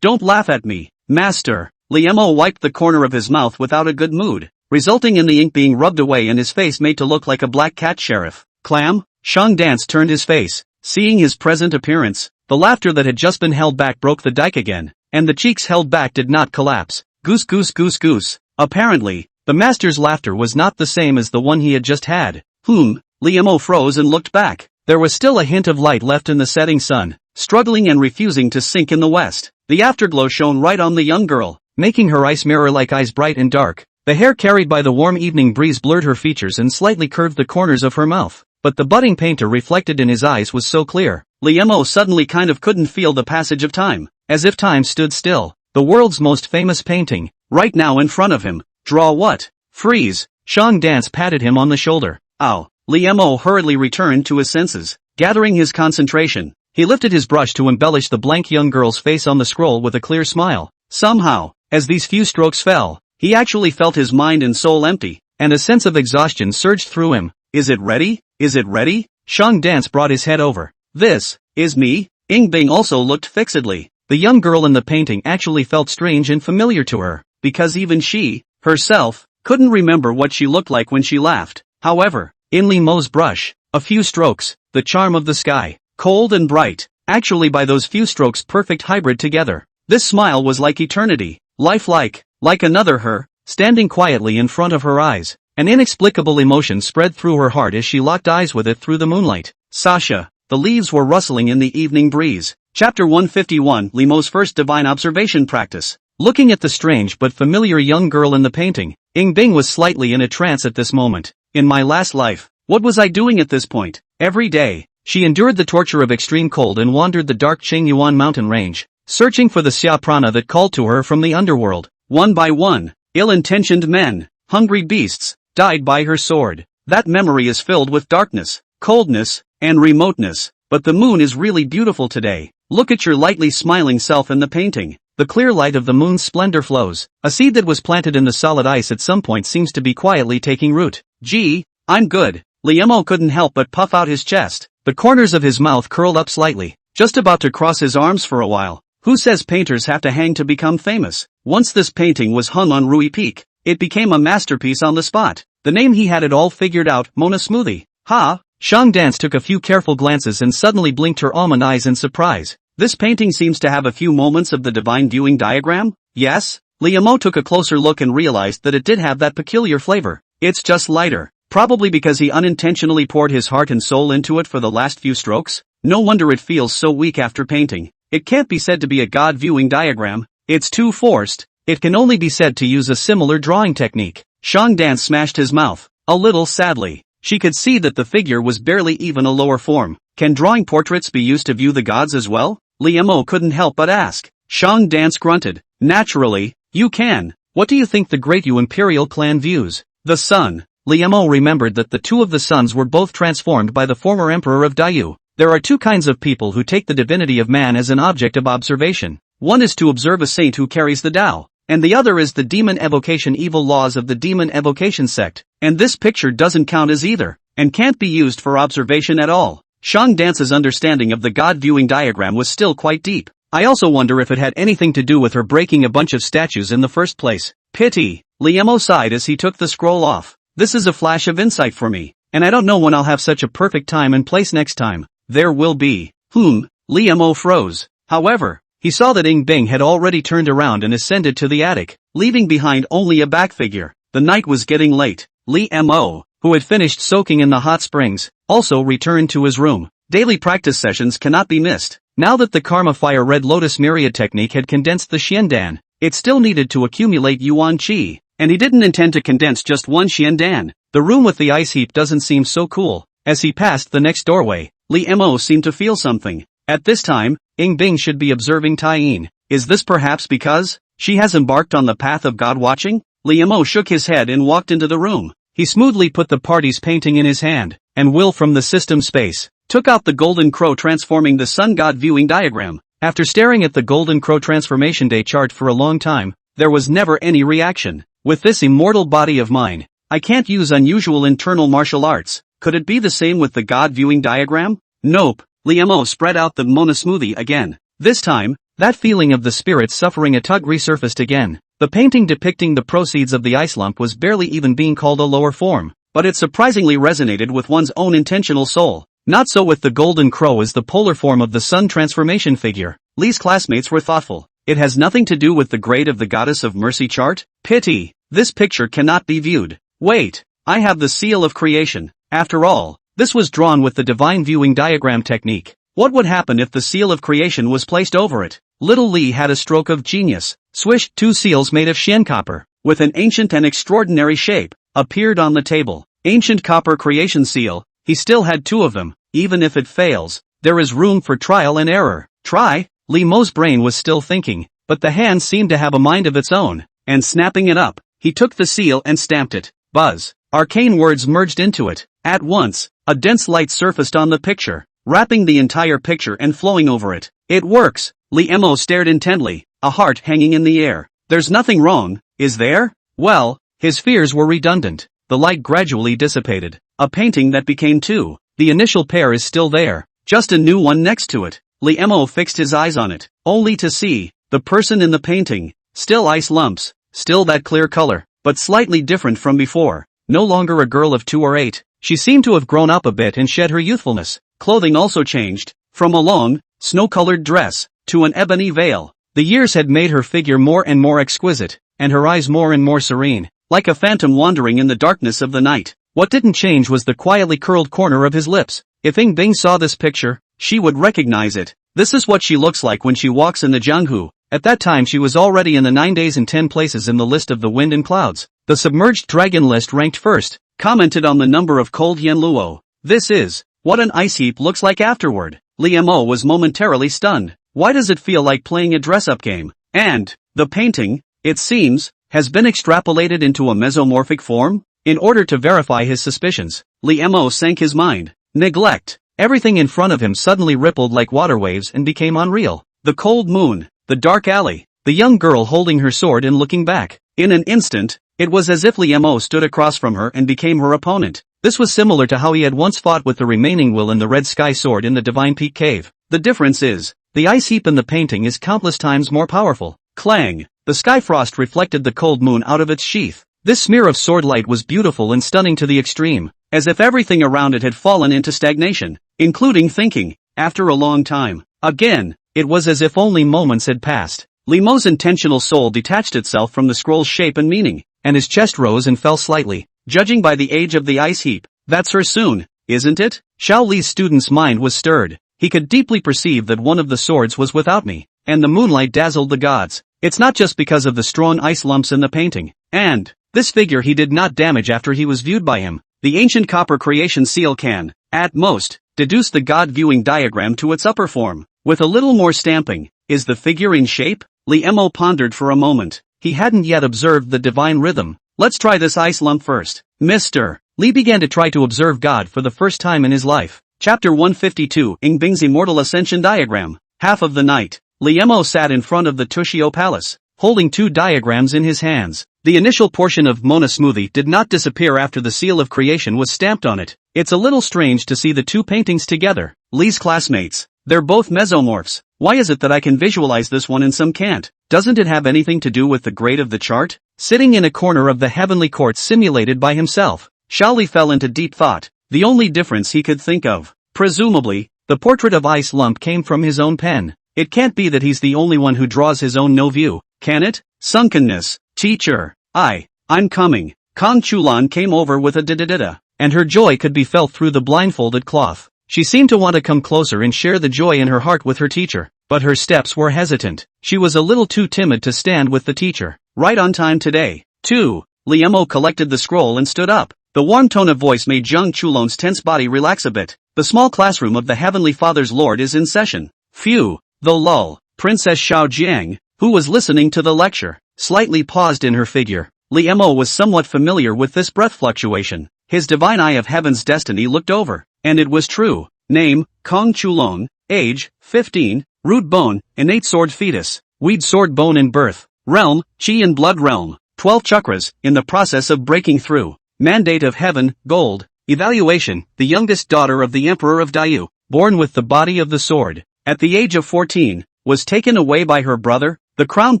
Don't laugh at me, master. Liemo wiped the corner of his mouth without a good mood, resulting in the ink being rubbed away and his face made to look like a black cat sheriff. Clam? Shang Dance turned his face. Seeing his present appearance, the laughter that had just been held back broke the dike again, and the cheeks held back did not collapse. Goose goose goose goose. Apparently, the master's laughter was not the same as the one he had just had. Liemo froze and looked back. There was still a hint of light left in the setting sun, struggling and refusing to sink in the west. The afterglow shone right on the young girl, making her ice mirror-like eyes bright and dark. The hair carried by the warm evening breeze blurred her features and slightly curved the corners of her mouth. But the budding painter reflected in his eyes was so clear, Liemo suddenly kind of couldn't feel the passage of time, as if time stood still. The world's most famous painting, right now in front of him. Draw what? Freeze. Shang Dance patted him on the shoulder. Ow. Liemo hurriedly returned to his senses. Gathering his concentration, he lifted his brush to embellish the blank young girl's face on the scroll with a clear smile. Somehow, as these few strokes fell, he actually felt his mind and soul empty, and a sense of exhaustion surged through him. Is it ready? Is it ready? Shang Dance brought his head over. This is me? Ying Bing also looked fixedly. The young girl in the painting actually felt strange and familiar to her, because even she, herself, couldn't remember what she looked like when she laughed. However, in Liemo's brush, a few strokes, the charm of the sky, cold and bright, actually by those few strokes perfect hybrid together. This smile was like eternity, lifelike, like another her, standing quietly in front of her eyes. An inexplicable emotion spread through her heart as she locked eyes with it through the moonlight. Sasha. The leaves were rustling in the evening breeze. Chapter 151, Liemo's first divine observation practice. Looking at the strange but familiar young girl in the painting, Ying Bing was slightly in a trance at this moment. In my last life, what was I doing at this point? Every day, she endured the torture of extreme cold and wandered the dark Qingyuan mountain range, searching for the Xia prana that called to her from the underworld. One by one, ill-intentioned men, hungry beasts, died by her sword. That memory is filled with darkness, coldness, and remoteness. But the moon is really beautiful today. Look at your lightly smiling self in the painting. The clear light of the moon's splendor flows. A seed that was planted in the solid ice at some point seems to be quietly taking root. Gee, I'm good. Liemo couldn't help but puff out his chest. The corners of his mouth curled up slightly, just about to cross his arms for a while. Who says painters have to hang to become famous? Once this painting was hung on Rui Peak, it became a masterpiece on the spot. The name he had it all figured out, Mona Smoothie. Ha! Shang Dance took a few careful glances and suddenly blinked her almond eyes in surprise. This painting seems to have a few moments of the divine viewing diagram? Yes? Liemo took a closer look and realized that it did have that peculiar flavor. It's just lighter. Probably because he unintentionally poured his heart and soul into it for the last few strokes? No wonder it feels so weak after painting. It can't be said to be a God viewing diagram. It's too forced. It can only be said to use a similar drawing technique. Shang Dance smashed his mouth, a little sadly. She could see that the figure was barely even a lower form. Can drawing portraits be used to view the gods as well? Liemo couldn't help but ask. Shang Dance grunted. Naturally, you can. What do you think the great Yu imperial clan views? The sun. Liemo remembered that the two of the suns were both transformed by the former emperor of Dayu. There are two kinds of people who take the divinity of man as an object of observation. One is to observe a saint who carries the Tao, and the other is the demon evocation evil laws of the demon evocation sect. And this picture doesn't count as either, and can't be used for observation at all. Shang Dance's understanding of the God viewing diagram was still quite deep. I also wonder if it had anything to do with her breaking a bunch of statues in the first place. Pity. Liemo sighed as he took the scroll off. This is a flash of insight for me, and I don't know when I'll have such a perfect time and place next time. There will be. Liemo froze. However, he saw that Ying Bing had already turned around and ascended to the attic, leaving behind only a back figure. The night was getting late. Liemo, who had finished soaking in the hot springs, also returned to his room. Daily practice sessions cannot be missed. Now that the Karma Fire Red Lotus Myriad technique had condensed the Xiandan, it still needed to accumulate Yuan Qi, and he didn't intend to condense just one Xiandan. The room with the ice heap doesn't seem so cool. As he passed the next doorway, Liemo seemed to feel something. At this time, Ying Bing should be observing Taiyin. Is this perhaps because she has embarked on the path of God watching? Liemo shook his head and walked into the room. He smoothly put the party's painting in his hand, and Will from the system space took out the Golden Crow transforming the Sun God viewing diagram. After staring at the Golden Crow transformation day chart for a long time, there was never any reaction. With this immortal body of mine, I can't use unusual internal martial arts. Could it be the same with the God viewing diagram? Nope. Liemo spread out the Mona smoothie again. This time, that feeling of the spirit suffering a tug resurfaced again. The painting depicting the proceeds of the ice lump was barely even being called a lower form, but it surprisingly resonated with one's own intentional soul. Not so with the golden crow as the polar form of the sun transformation figure. Lee's classmates were thoughtful. It has nothing to do with the grade of the goddess of mercy chart? Pity. This picture cannot be viewed. Wait. I have the seal of creation. After all, this was drawn with the divine viewing diagram technique. What would happen if the seal of creation was placed over it? Little Lee had a stroke of genius. Swish, 2 seals made of shen copper, with an ancient and extraordinary shape, appeared on the table. Ancient copper creation seal. He still had 2 of them. Even if it fails, there is room for trial and error. Try? Lee Mo's brain was still thinking, but the hand seemed to have a mind of its own, and snapping it up, he took the seal and stamped it. Buzz. Arcane words merged into it. At once, a dense light surfaced on the picture, wrapping the entire picture and flowing over it. It works. Liemo stared intently, a heart hanging in the air. There's nothing wrong, is there? Well, his fears were redundant. The light gradually dissipated. A painting that became 2. The initial pair is still there, just a new one next to it. Liemo fixed his eyes on it, only to see the person in the painting. Still ice lumps, still that clear color, but slightly different from before. No longer a girl of 2 or 8, she seemed to have grown up a bit and shed her youthfulness. Clothing also changed, from a long, snow-colored dress, to an ebony veil. The years had made her figure more and more exquisite, and her eyes more and more serene, like a phantom wandering in the darkness of the night. What didn't change was the quietly curled corner of his lips. If Ing Bing saw this picture, she would recognize it. This is what she looks like when she walks in the Jianghu. At that time she was already in the 9 days and 10 places in the list of the wind and clouds. The submerged dragon list ranked first, commented on the number of cold yen luo. This is what an ice heap looks like afterward. Liemo was momentarily stunned. Why does it feel like playing a dress-up game? And the painting, it seems, has been extrapolated into a mesomorphic form? In order to verify his suspicions, Liemo sank his mind. Neglect. Everything in front of him suddenly rippled like water waves and became unreal. The cold moon, the dark alley, the young girl holding her sword and looking back. In an instant, it was as if Liemo stood across from her and became her opponent. This was similar to how he had once fought with the remaining will in the Red Sky Sword in the Divine Peak Cave. The difference is, the ice heap in the painting is countless times more powerful. Clang! The sky frost reflected the cold moon out of its sheath. This smear of sword light was beautiful and stunning to the extreme, as if everything around it had fallen into stagnation, including thinking. After a long time, again, it was as if only moments had passed. Limeau's intentional soul detached itself from the scroll's shape and meaning, and his chest rose and fell slightly, judging by the age of the ice heap. That's her soon, isn't it? Xiao Li's student's mind was stirred. He could deeply perceive that one of the swords was without me, and the moonlight dazzled the gods. It's not just because of the strong ice lumps in the painting. And this figure he did not damage after he was viewed by him. The ancient copper creation seal can, at most, deduce the god viewing diagram to its upper form. With a little more stamping, is the figure in shape? Liemo pondered for a moment. He hadn't yet observed the divine rhythm. Let's try this ice lump first. Mr. Li began to try to observe God for the first time in his life. Chapter 152, Ing Bing's Immortal Ascension Diagram. Half of the night, Liemo sat in front of the Tushio Palace, holding 2 diagrams in his hands. The initial portion of Mona Smoothie did not disappear after the seal of creation was stamped on it. It's a little strange to see the 2 paintings together. Lee's classmates. They're both mesomorphs. Why is it that I can visualize this one and some can't? Doesn't it have anything to do with the grade of the chart? Sitting in a corner of the heavenly court simulated by himself, Xiaoli fell into deep thought. The only difference he could think of, presumably, the portrait of Ice Lump came from his own pen. It can't be that he's the only one who draws his own no view, can it? Sunkenness. Teacher. I'm coming. Kong Chulan came over with a da-da-da-da, and her joy could be felt through the blindfolded cloth. She seemed to want to come closer and share the joy in her heart with her teacher, but her steps were hesitant. She was a little too timid to stand with the teacher. Right on time today, too. Liemo collected the scroll and stood up. The warm tone of voice made Zhang Chulong's tense body relax a bit. The small classroom of the Heavenly Father's Lord is in session. Phew. The lull. Princess Xiao Jiang, who was listening to the lecture, slightly paused in her figure. Liemo was somewhat familiar with this breath fluctuation. His divine eye of heaven's destiny looked over, and it was true. Name, Kong Chulong. Age, 15. Root bone, innate sword fetus. Weed sword bone in birth. Realm, Chi and Blood Realm. 12 chakras, in the process of breaking through. Mandate of Heaven, Gold. Evaluation, the youngest daughter of the Emperor of Dayu, born with the body of the sword. At the age of 14, was taken away by her brother, the crown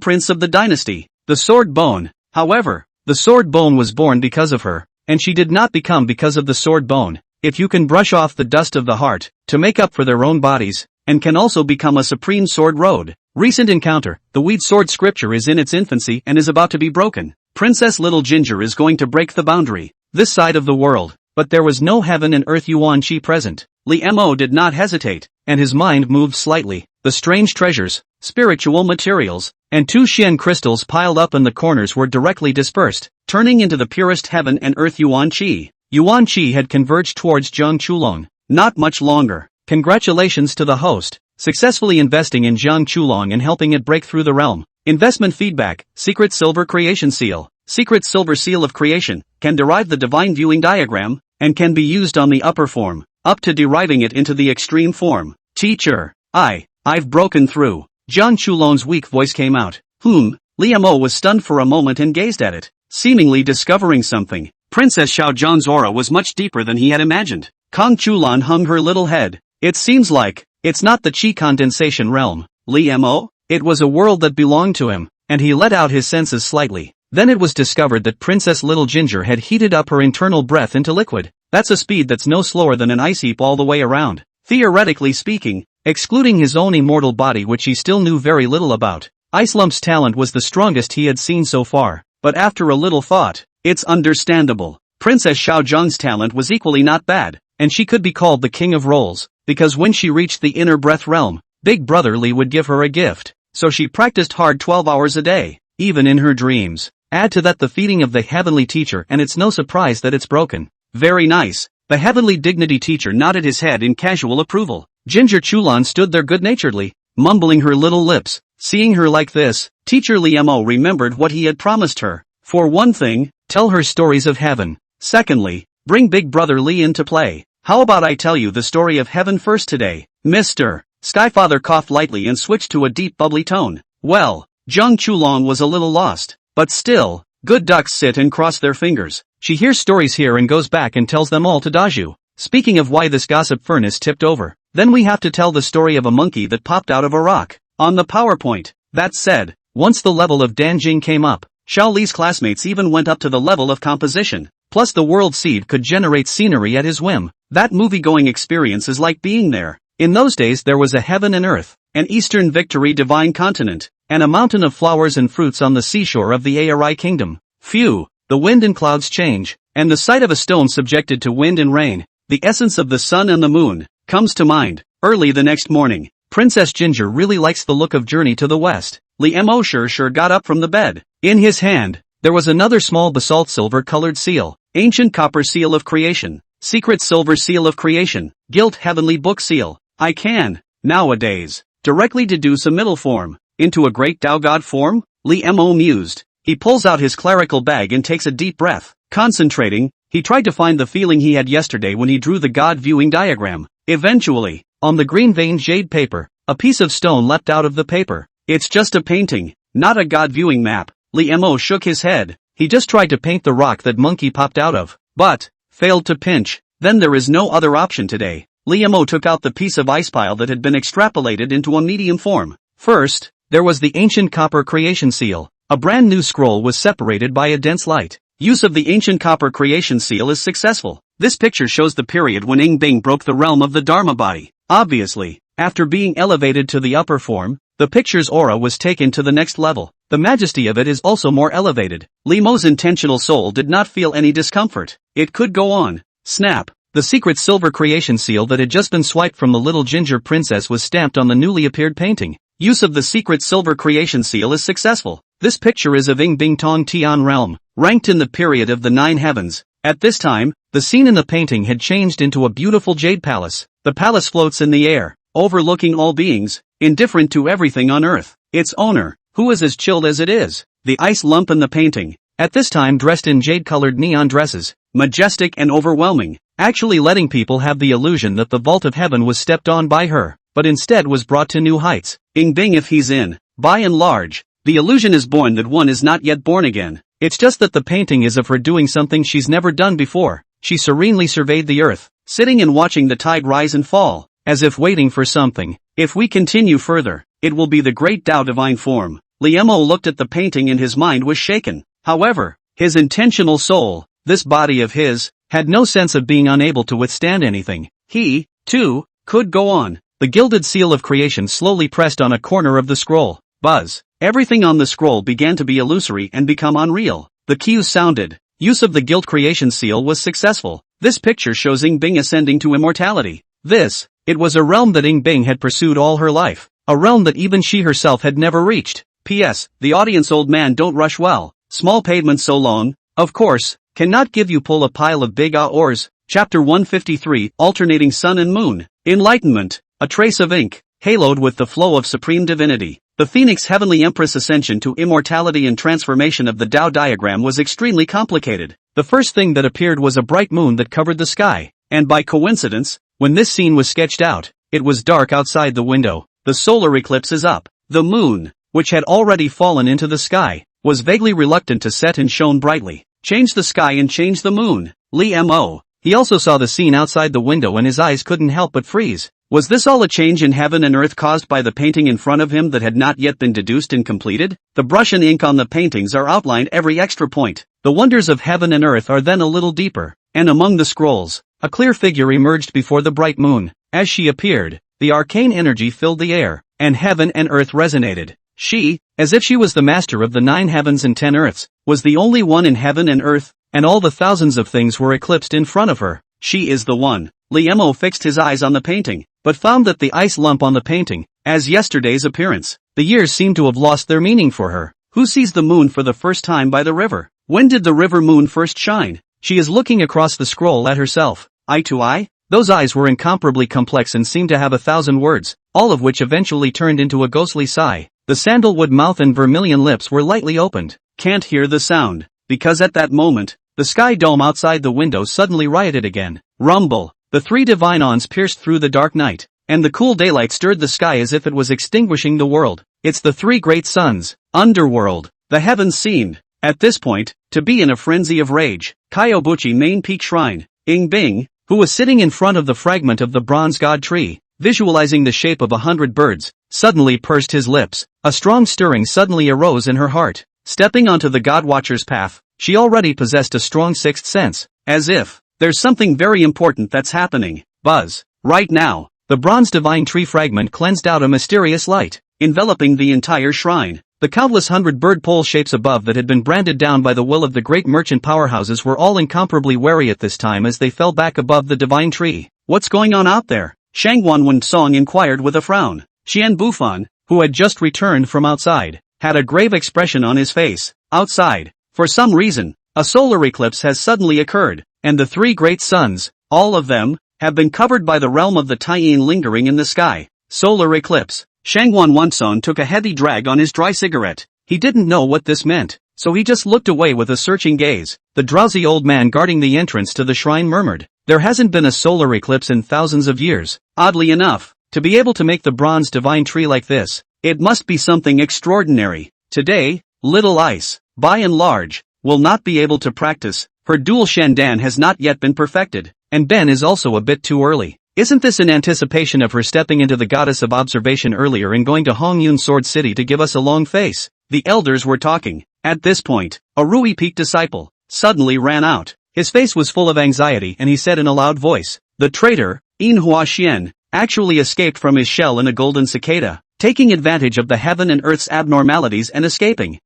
prince of the dynasty, the sword bone. However, the sword bone was born because of her, and she did not become because of the sword bone. If you can brush off the dust of the heart, to make up for their own bodies, and can also become a supreme sword road. Recent encounter, the Weed Sword scripture is in its infancy and is about to be broken. Princess Little Ginger is going to break the boundary, this side of the world, but there was no heaven and earth Yuan Chi present. Li Mo did not hesitate, and his mind moved slightly. The strange treasures, spiritual materials, and 2 Xian crystals piled up in the corners were directly dispersed, turning into the purest heaven and earth Yuan Chi. Yuan Chi had converged towards Jiang Chulong. Not much longer. Congratulations to the host, successfully investing in Jiang Chulong and helping it break through the realm. Investment feedback, Secret Silver Creation Seal. Secret Silver Seal of Creation, can derive the divine viewing diagram, and can be used on the upper form, up to deriving it into the extreme form. Teacher, I've broken through. Jiang Chulong's weak voice came out. Li Mo was stunned for a moment and gazed at it, seemingly discovering something. Princess Xiaozhang's aura was much deeper than he had imagined. Kong Chulan hung her little head. It seems like, it's not the Qi condensation realm, Li Mo? It was a world that belonged to him, and he let out his senses slightly. Then it was discovered that Princess Little Ginger had heated up her internal breath into liquid. That's a speed that's no slower than an ice heap all the way around. Theoretically speaking, excluding his own immortal body which he still knew very little about, Ice Lump's talent was the strongest he had seen so far. But after a little thought, it's understandable. Princess Xiaozhang's talent was equally not bad, and she could be called the king of roles, because when she reached the inner breath realm, Big Brother Li would give her a gift. So she practiced hard 12 hours a day, even in her dreams. Add to that the feeding of the heavenly teacher and it's no surprise that it's broken. Very nice. The heavenly dignity teacher nodded his head in casual approval. Ginger Chulan stood there good-naturedly, mumbling her little lips. Seeing her like this, Teacher Li Mo remembered what he had promised her. For one thing, tell her stories of heaven. Secondly, bring Big Brother Li into play. How about I tell you the story of heaven first today, Mr. Skyfather coughed lightly and switched to a deep bubbly tone. Well, Jiang Chulong was a little lost, but still, good ducks sit and cross their fingers. She hears stories here and goes back and tells them all to Daju. Speaking of why this gossip furnace tipped over, then we have to tell the story of a monkey that popped out of a rock. On the PowerPoint. That said, once the level of Danjing came up, Xiao Li's classmates even went up to the level of composition. Plus the world seed could generate scenery at his whim. That movie-going experience is like being there. In those days there was a heaven and earth, an eastern victory divine continent, and a mountain of flowers and fruits on the seashore of the Ari kingdom. Phew, the wind and clouds change, and the sight of a stone subjected to wind and rain, the essence of the sun and the moon, comes to mind. Early the next morning, Princess Ginger really likes the look of Journey to the West. Li Mo sure got up from the bed. In his hand, there was another small basalt silver-colored seal, ancient copper seal of creation, secret silver seal of creation, gilt heavenly book seal. I can, nowadays, directly deduce a middle form, into a great Tao God form? Li Mo mused. He pulls out his clerical bag and takes a deep breath. Concentrating, he tried to find the feeling he had yesterday when he drew the God viewing diagram. Eventually, on the green veined jade paper, a piece of stone leapt out of the paper. It's just a painting, not a God viewing map. Li Mo shook his head. He just tried to paint the rock that monkey popped out of, but failed to pinch. Then there is no other option today. Li Mo took out the piece of ice pile that had been extrapolated into a medium form. First, there was the ancient copper creation seal. A brand new scroll was separated by a dense light. Use of the ancient copper creation seal is successful. This picture shows the period when Ing Bing broke the realm of the Dharma body. Obviously, after being elevated to the upper form, the picture's aura was taken to the next level. The majesty of it is also more elevated. Li Mo's intentional soul did not feel any discomfort. It could go on. Snap. The secret silver creation seal that had just been swiped from the little ginger princess was stamped on the newly appeared painting. Use of the secret silver creation seal is successful. This picture is of Ing Bing Tong Tian realm, ranked in the period of the 9 heavens. At this time, the scene in the painting had changed into a beautiful jade palace. The palace floats in the air, overlooking all beings, indifferent to everything on earth. Its owner, who is as chilled as it is, the ice lump in the painting, at this time dressed in jade-colored neon dresses, majestic and overwhelming, actually letting people have the illusion that the vault of heaven was stepped on by her, but instead was brought to new heights. Ing Bing if he's in, by and large, The illusion is born that one is not yet born again. It's just that the painting is of her doing something she's never done before. She serenely surveyed the earth, sitting and watching the tide rise and fall, as if waiting for something. If we continue further, it will be the great Tao divine form. Liemo looked at the painting and his mind was shaken. However, his intentional soul, this body of his, had no sense of being unable to withstand anything. He, too, could go on. The gilded seal of creation slowly pressed on a corner of the scroll. Buzz. Everything on the scroll began to be illusory and become unreal. The cues sounded. Use of the gilt creation seal was successful. This picture shows Ying Bing ascending to immortality. It was a realm that Ying Bing had pursued all her life. A realm that even she herself had never reached. P.S. The audience, old man, don't rush well. Small pavement so long, of course, cannot give you pull a pile of big oars. Chapter 153, Alternating Sun and Moon. Enlightenment. A trace of ink, haloed with the flow of supreme divinity. The Phoenix Heavenly Empress ascension to immortality and transformation of the Tao diagram was extremely complicated. The first thing that appeared was a bright moon that covered the sky. And by coincidence, when this scene was sketched out, it was dark outside the window. The solar eclipse is up. The moon, which had already fallen into the sky, was vaguely reluctant to set and shone brightly. Change the sky and change the moon. Li Mo. He also saw the scene outside the window and his eyes couldn't help but freeze. Was this all a change in heaven and earth caused by the painting in front of him that had not yet been deduced and completed? The brush and ink on the paintings are outlined every extra point. The wonders of heaven and earth are then a little deeper. And among the scrolls, a clear figure emerged before the bright moon. As she appeared, the arcane energy filled the air, and heaven and earth resonated. She, as if she was the master of the 9 heavens and 10 earths, was the only one in heaven and earth, and all the thousands of things were eclipsed in front of her. She is the one. Liemo fixed his eyes on the painting, but found that the ice lump on the painting, as yesterday's appearance. The years seemed to have lost their meaning for her. Who sees the moon for the first time by the river? When did the river moon first shine? She is looking across the scroll at herself, eye to eye. Those eyes were incomparably complex and seemed to have 1,000 words, all of which eventually turned into a ghostly sigh. The sandalwood mouth and vermilion lips were lightly opened. Can't hear the sound, because at that moment, the sky dome outside the window suddenly rioted again. Rumble. The 3 divine awns pierced through the dark night, and the cool daylight stirred the sky as if it was extinguishing the world. It's the 3 great suns. Underworld. The heavens seemed, at this point, to be in a frenzy of rage. Kyobuchi Main Peak Shrine. Ying Bing, who was sitting in front of the fragment of the bronze god tree, visualizing the shape of 100 birds, suddenly pursed his lips. A strong stirring suddenly arose in her heart. Stepping onto the god watcher's path, she already possessed a strong 6th sense, as if, there's something very important that's happening. Buzz. Right now, the bronze divine tree fragment cleansed out a mysterious light, enveloping the entire shrine. The countless 100 bird pole shapes above that had been branded down by the will of the great merchant powerhouses were all incomparably wary at this time as they fell back above the divine tree. What's going on out there? Shang Wanwen Song inquired with a frown. Xian Bufan, who had just returned from outside, had a grave expression on his face. Outside, for some reason, a solar eclipse has suddenly occurred, and the 3 great suns, all of them, have been covered by the realm of the Taiyin lingering in the sky. Solar eclipse. Shangwan Wanson took a heavy drag on his dry cigarette. He didn't know what this meant, so he just looked away with a searching gaze. The drowsy old man guarding the entrance to the shrine murmured, "There hasn't been a solar eclipse in thousands of years." Oddly enough, to be able to make the bronze divine tree like this, it must be something extraordinary. Today, Little Ice, by and large, will not be able to practice. Her dual Shandan has not yet been perfected, and Ben is also a bit too early. Isn't this in anticipation of her stepping into the goddess of observation earlier and going to Hongyun Sword City to give us a long face? The elders were talking. At this point, a Rui Peak disciple suddenly ran out. His face was full of anxiety and he said in a loud voice, "The traitor, In Hua Xian, actually escaped from his shell in a golden cicada, taking advantage of the heaven and earth's abnormalities and escaping."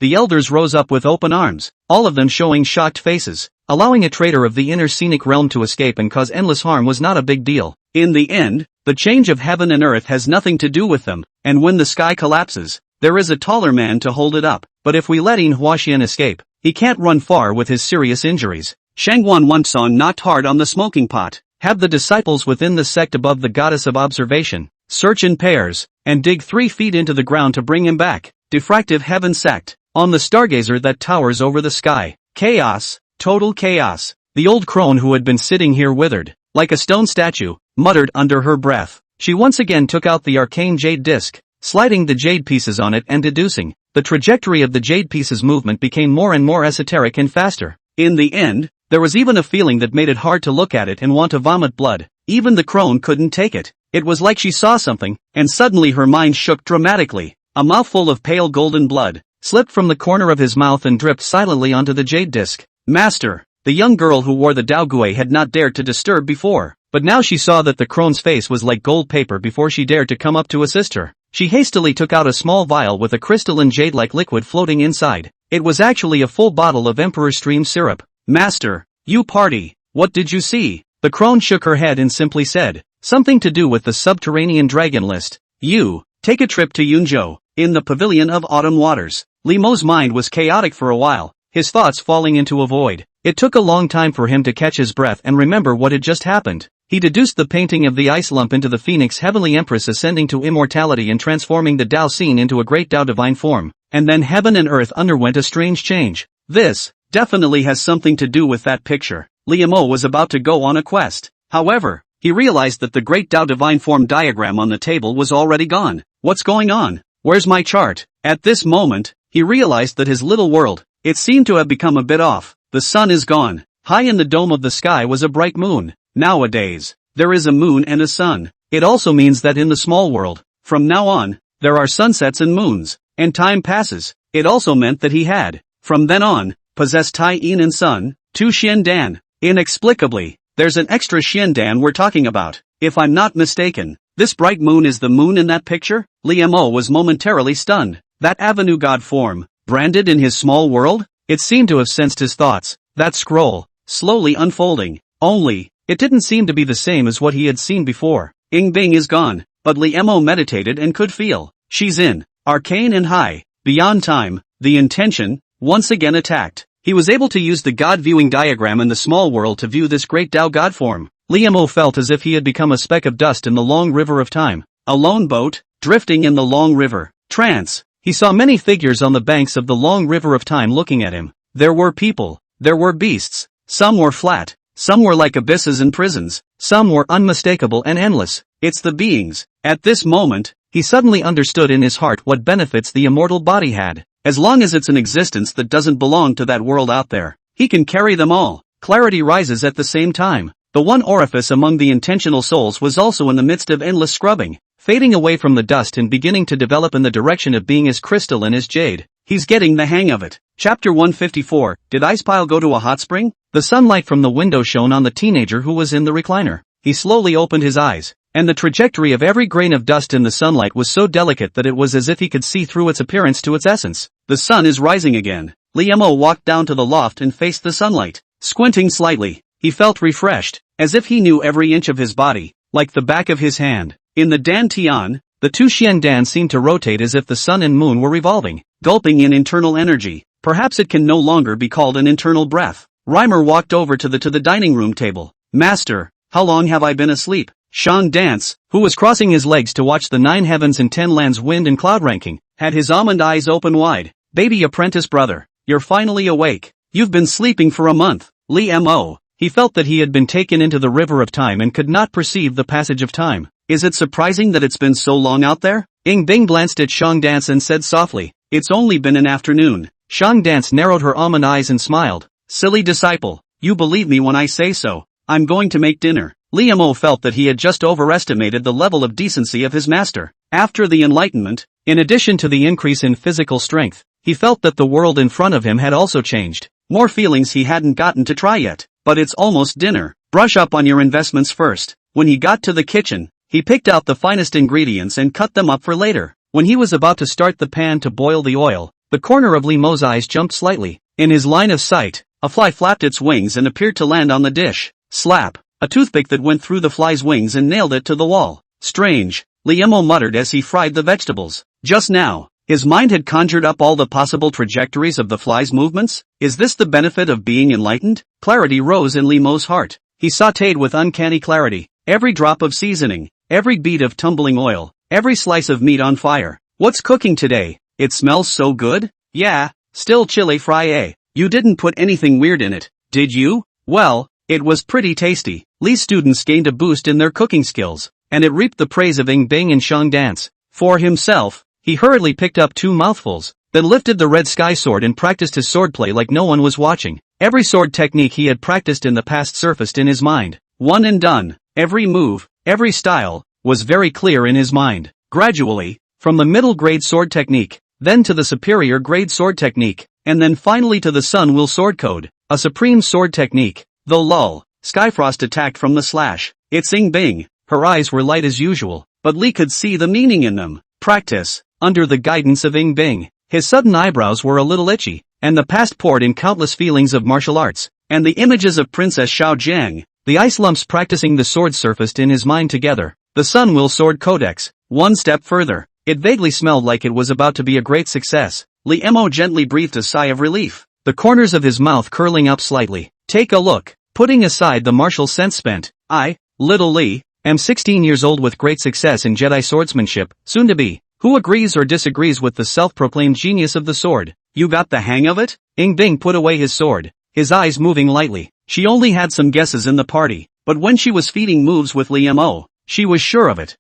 The elders rose up with open arms, all of them showing shocked faces. Allowing a traitor of the inner scenic realm to escape and cause endless harm was not a big deal. In the end, the change of heaven and earth has nothing to do with them, and when the sky collapses, there is a taller man to hold it up. But if we let In Huaxian escape, he can't run far with his serious injuries. Shangwan Wanson knocked hard on the smoking pot. Have the disciples within the sect above the goddess of observation search in pairs, and dig 3 feet into the ground to bring him back. Diffractive heaven sect. On the stargazer that towers over the sky. Chaos. Total chaos. The old crone who had been sitting here withered, like a stone statue, muttered under her breath. She once again took out the arcane jade disc. sliding the jade pieces on it and deducing. The trajectory of the jade pieces' movement became more and more esoteric and faster. In the end, there was even a feeling that made it hard to look at it and want to vomit blood. Even the crone couldn't take it. It was like she saw something, and suddenly her mind shook dramatically. A mouthful of pale golden blood slipped from the corner of his mouth and dripped silently onto the jade disc. Master! The young girl who wore the daogui had not dared to disturb before, but now she saw that the crone's face was like gold paper before she dared to come up to assist her. She hastily took out a small vial with a crystalline jade-like liquid floating inside. It was actually a full bottle of Emperor Stream syrup. Master, you party, what did you see? The crone shook her head and simply said, something to do with the subterranean dragon list. You, take a trip to Yunzhou, in the pavilion of autumn waters. Li Mo's mind was chaotic for a while, his thoughts falling into a void. It took a long time for him to catch his breath and remember what had just happened. He deduced the painting of the ice lump into the phoenix heavenly empress ascending to immortality and transforming the Tao scene into a great Tao divine form, and then heaven and earth underwent a strange change. This definitely has something to do with that picture. Li Mo was about to go on a quest. However, he realized that the great Tao divine form diagram on the table was already gone. What's going on? Where's my chart? At this moment, he realized that his little world, it seemed to have become a bit off. The sun is gone. High in the dome of the sky was a bright moon. Nowadays, there is a moon and a sun. It also means that in the small world, from now on, there are sunsets and moons, and time passes. It also meant that he had, from then on, possessed Tai Yin and Sun, two Xian Dan. Inexplicably, there's an extra Xian Dan we're talking about. If I'm not mistaken, this bright moon is the moon in that picture? Li Mo was momentarily stunned. That avenue god form, branded in his small world? It seemed to have sensed his thoughts. That scroll, slowly unfolding. Only, it didn't seem to be the same as what he had seen before. Ying Bing is gone, but Li Mo meditated and could feel. She's in, arcane and high, beyond time, the intention, once again attacked. He was able to use the God viewing diagram in the small world to view this great Tao God form. Li Mo felt as if he had become a speck of dust in the long river of time. A lone boat, drifting in the long river. Trance. He saw many figures on the banks of the long river of time looking at him. There were people. There were beasts. Some were flat. Some were like abysses and prisons. Some were unmistakable and endless. It's the beings. At this moment, he suddenly understood in his heart what benefits the immortal body had. As long as it's an existence that doesn't belong to that world out there, he can carry them all. Clarity rises at the same time. The one orifice among the intentional souls was also in the midst of endless scrubbing, fading away from the dust and beginning to develop in the direction of being as crystal and as jade. He's getting the hang of it. Chapter 154, Did Icepile go to a hot spring? The sunlight from the window shone on the teenager who was in the recliner. He slowly opened his eyes, and the trajectory of every grain of dust in the sunlight was so delicate that it was as if he could see through its appearance to its essence. The sun is rising again. Li Mo walked down to the loft and faced the sunlight. Squinting slightly, he felt refreshed, as if he knew every inch of his body, like the back of his hand. In the Dan Tian, the two Xian Dan seemed to rotate as if the sun and moon were revolving, gulping in internal energy. Perhaps it can no longer be called an internal breath. Reimer walked over to the dining room table. Master, how long have I been asleep? Shang Dance, who was crossing his legs to watch the 9 heavens and 10 lands wind and cloud ranking, had his almond eyes open wide. Baby apprentice brother, you're finally awake. You've been sleeping for a month. Li Mo. He felt that he had been taken into the river of time and could not perceive the passage of time. Is it surprising that it's been so long out there? Ying Bing glanced at Shang Dance and said softly, it's only been an afternoon. Shang Dance narrowed her almond eyes and smiled. Silly disciple, you believe me when I say so. I'm going to make dinner. Li Mo felt that he had just overestimated the level of decency of his master. After the enlightenment, in addition to the increase in physical strength, he felt that the world in front of him had also changed. More feelings he hadn't gotten to try yet. But it's almost dinner. Brush up on your investments first. When he got to the kitchen, he picked out the finest ingredients and cut them up for later. When he was about to start the pan to boil the oil, the corner of Li Mo's eyes jumped slightly. In his line of sight, a fly flapped its wings and appeared to land on the dish. Slap! A toothpick that went through the fly's wings and nailed it to the wall. Strange, Li Mo muttered as he fried the vegetables. Just now, his mind had conjured up all the possible trajectories of the fly's movements. Is this the benefit of being enlightened? Clarity rose in Li Mo's heart. He sautéed with uncanny clarity. Every drop of seasoning, every bead of tumbling oil, every slice of meat on fire. What's cooking today? It smells so good? Yeah, still chili fry eh? You didn't put anything weird in it, did you? Well, it was pretty tasty. Li's students gained a boost in their cooking skills, and it reaped the praise of Ying Bing and Shang Dance. For himself, he hurriedly picked up 2 mouthfuls, then lifted the red sky sword and practiced his swordplay like no one was watching. Every sword technique he had practiced in the past surfaced in his mind. One and done. Every move, every style, was very clear in his mind. Gradually, from the middle grade sword technique, then to the superior grade sword technique, and then finally to the Sun Will Sword Code, a supreme sword technique. Though lol, Skyfrost attacked from the slash. It's Ying Bing. Her eyes were light as usual, but Lee could see the meaning in them. Practice, under the guidance of Ying Bing. His sudden eyebrows were a little itchy, and the past poured in countless feelings of martial arts, and the images of Princess Xiao Jiang, the ice lumps practicing the sword surfaced in his mind together. The Sun Will Sword Codex. One step further. It vaguely smelled like it was about to be a great success. Lee Mo gently breathed a sigh of relief, the corners of his mouth curling up slightly. Take a look. Putting aside the martial sense spent, I, little Lee, am 16 years old with great success in Jedi swordsmanship, soon to be. Who agrees or disagrees with the self-proclaimed genius of the sword? You got the hang of it? Ying Bing put away his sword, his eyes moving lightly. She only had some guesses in the party, but when she was feeding moves with Lee Mo, she was sure of it.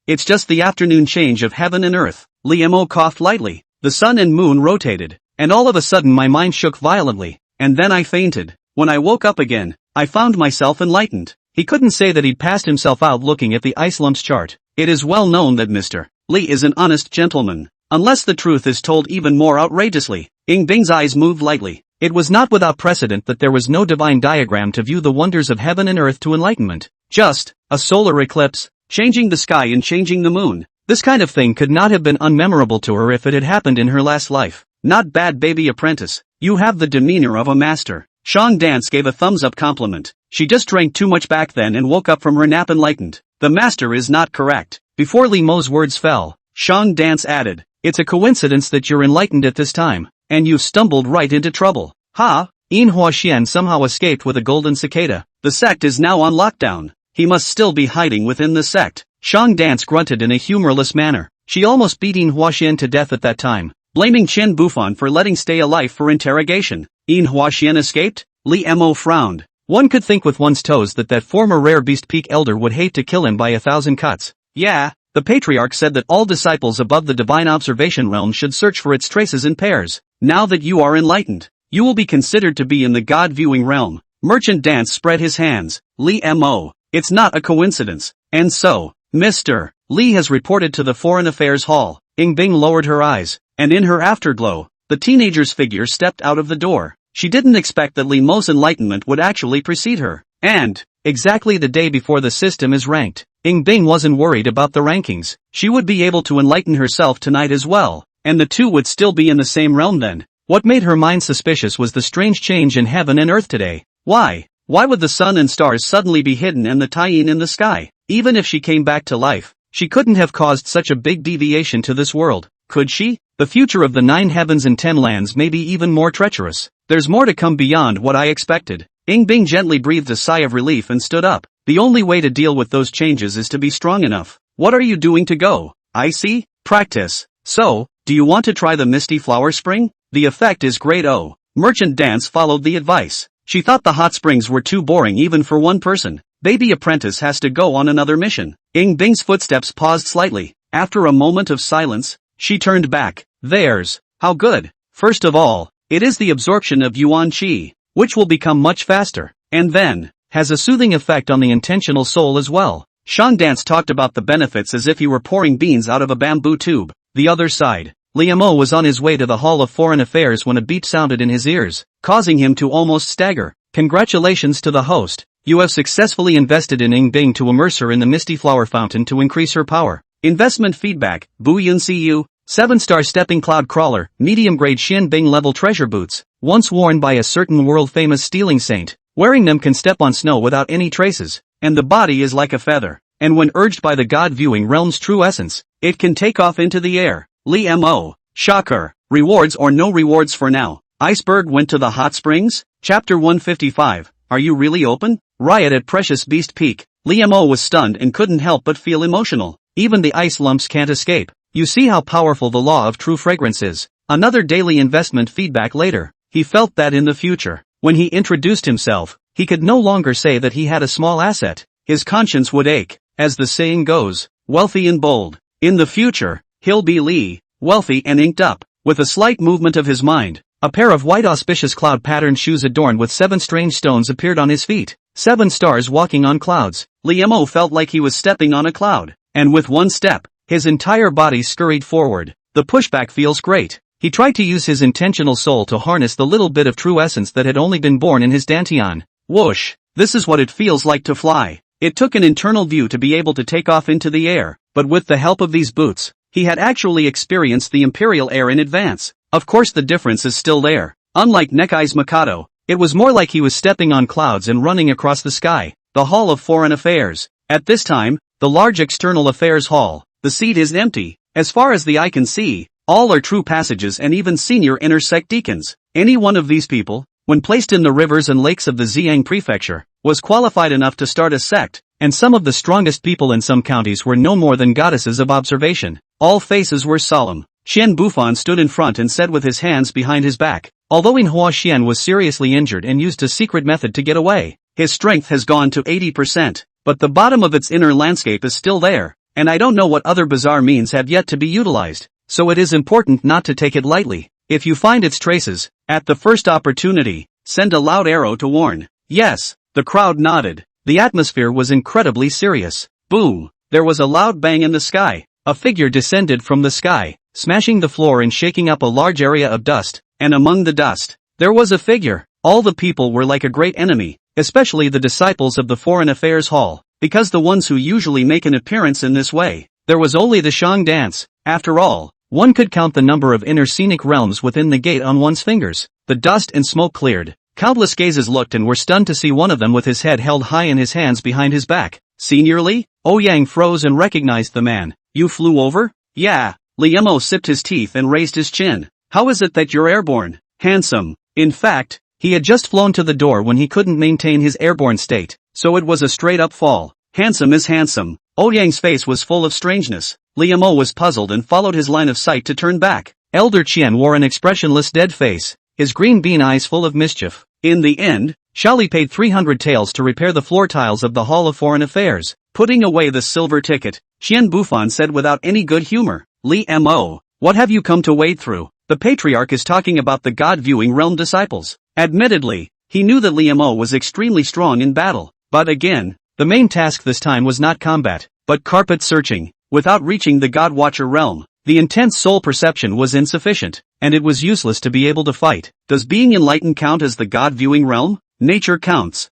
It's just the afternoon change of heaven and earth. Lee Mo coughed lightly. The sun and moon rotated, and all of a sudden my mind shook violently, and then I fainted. When I woke up again, I found myself enlightened. He couldn't say that he'd passed himself out looking at the ice lumps chart. It is well known that Mr. Lee is an honest gentleman, unless the truth is told even more outrageously. Ying Bing's eyes moved lightly. It was not without precedent that there was no divine diagram to view the wonders of heaven and earth to enlightenment. Just a solar eclipse, changing the sky and changing the moon. This kind of thing could not have been unmemorable to her if it had happened in her last life. Not bad, baby apprentice. You have the demeanor of a master. Shang Dance gave a thumbs-up compliment. She just drank too much back then and woke up from her nap enlightened. The master is not correct. Before Li Mo's words fell, Shang Dance added, it's a coincidence that you're enlightened at this time, and you've stumbled right into trouble. Ha! Yin Huaxian somehow escaped with a golden cicada. The sect is now on lockdown. He must still be hiding within the sect. Shang Dance grunted in a humorless manner. She almost beat Yin Huaxian to death at that time, blaming Chen Bufan for letting stay alive for interrogation. Yin Huaxian escaped? Li Mo frowned. One could think with one's toes that former rare beast peak elder would hate to kill him by 1,000 cuts. Yeah, the patriarch said that all disciples above the divine observation realm should search for its traces in pairs. Now that you are enlightened, you will be considered to be in the God-viewing realm. Merchant Dance spread his hands. Li Mo. It's not a coincidence. And so, Mr. Lee has reported to the Foreign Affairs Hall. Ying Bing lowered her eyes, and in her afterglow, the teenager's figure stepped out of the door. She didn't expect that Li Mo's enlightenment would actually precede her. And, exactly the day before the system is ranked, Ying Bing wasn't worried about the rankings. She would be able to enlighten herself tonight as well, and the two would still be in the same realm then. What made her mind suspicious was the strange change in heaven and earth today. Why? Why would the sun and stars suddenly be hidden and the tie-in in the sky? Even if she came back to life, she couldn't have caused such a big deviation to this world, could she? The future of the 9 heavens and 10 lands may be even more treacherous. There's more to come beyond what I expected. Ying Bing gently breathed a sigh of relief and stood up. The only way to deal with those changes is to be strong enough. What are you doing to go? I see. Practice. So, do you want to try the Misty Flower Spring? The effect is great. Oh. Merchant Dance followed the advice. She thought the hot springs were too boring even for one person. Baby apprentice has to go on another mission. Ying Bing's footsteps paused slightly. After a moment of silence, she turned back. There's. How good. First of all, it is the absorption of Yuan Qi, which will become much faster, and then, has a soothing effect on the intentional soul as well. Shang Dance talked about the benefits as if he were pouring beans out of a bamboo tube. The other side. Li Mo was on his way to the Hall of Foreign Affairs when a beep sounded in his ears, causing him to almost stagger. Congratulations to the host. You have successfully invested in Ying Bing to immerse her in the Misty Flower Fountain to increase her power. Investment feedback. Booyun CU. 7-star stepping cloud crawler, medium-grade Xin Bing level treasure boots, once worn by a certain world-famous stealing saint. Wearing them can step on snow without any traces, and the body is like a feather. And when urged by the God-viewing realm's true essence, it can take off into the air. Li Mo. Shocker. Rewards or no rewards for now. Iceberg went to the hot springs? Chapter 155. Are you really open? Riot at Precious Beast Peak. Li Mo was stunned and couldn't help but feel emotional. Even the ice lumps can't escape. You see how powerful the law of true fragrance is. Another daily investment feedback later. He felt that in the future, when he introduced himself, he could no longer say that he had a small asset. His conscience would ache. As the saying goes, wealthy and bold. In the future, he'll be Lee, wealthy and inked up. With a slight movement of his mind, a pair of white auspicious cloud-patterned shoes adorned with 7 strange stones appeared on his feet. 7 stars walking on clouds. Lee Mo felt like he was stepping on a cloud. And with one step, his entire body scurried forward. The pushback feels great. He tried to use his intentional soul to harness the little bit of true essence that had only been born in his dantian. Whoosh! This is what it feels like to fly. It took an internal view to be able to take off into the air, but with the help of these boots, he had actually experienced the imperial air in advance. Of course the difference is still there. Unlike Nekai's Mikado, it was more like he was stepping on clouds and running across the sky. The Hall of Foreign Affairs. At this time, the large external affairs hall. The seat is empty. As far as the eye can see, all are true passages and even senior inner sect deacons. Any one of these people, when placed in the rivers and lakes of the Ziyang prefecture, was qualified enough to start a sect, and some of the strongest people in some counties were no more than goddesses of observation. All faces were solemn. Xian Bufan stood in front and said with his hands behind his back, although Inhua Xian was seriously injured and used a secret method to get away, his strength has gone to 80%, but the bottom of its inner landscape is still there, and I don't know what other bizarre means have yet to be utilized, so it is important not to take it lightly. If you find its traces, at the first opportunity, send a loud arrow to warn. Yes, the crowd nodded. The atmosphere was incredibly serious. Boom! There was a loud bang in the sky. A figure descended from the sky, smashing the floor and shaking up a large area of dust, and among the dust, there was a figure. All the people were like a great enemy, especially the disciples of the Foreign Affairs Hall, because the ones who usually make an appearance in this way. There was only the Shang dance. After all, one could count the number of inner scenic realms within the gate on one's fingers. The dust and smoke cleared. Countless gazes looked and were stunned to see one of them with his head held high and his hands behind his back. Senior Lee? Ouyang froze and recognized the man. You flew over? Yeah. Liemo sipped his teeth and raised his chin. How is it that you're airborne? Handsome. In fact, he had just flown to the door when he couldn't maintain his airborne state, so it was a straight-up fall. Handsome is handsome. Ouyang's face was full of strangeness. Liemo was puzzled and followed his line of sight to turn back. Elder Qian wore an expressionless dead face, his green bean eyes full of mischief. In the end, Shali paid 300 taels to repair the floor tiles of the Hall of Foreign Affairs. Putting away the silver ticket, Xian Bufan said without any good humor, Li Mo, what have you come to wade through? The patriarch is talking about the God-viewing realm disciples. Admittedly, he knew that Li Mo was extremely strong in battle, but again, the main task this time was not combat, but carpet searching. Without reaching the God-Watcher realm, the intense soul perception was insufficient, and it was useless to be able to fight. Does being enlightened count as the God-viewing realm? Nature counts.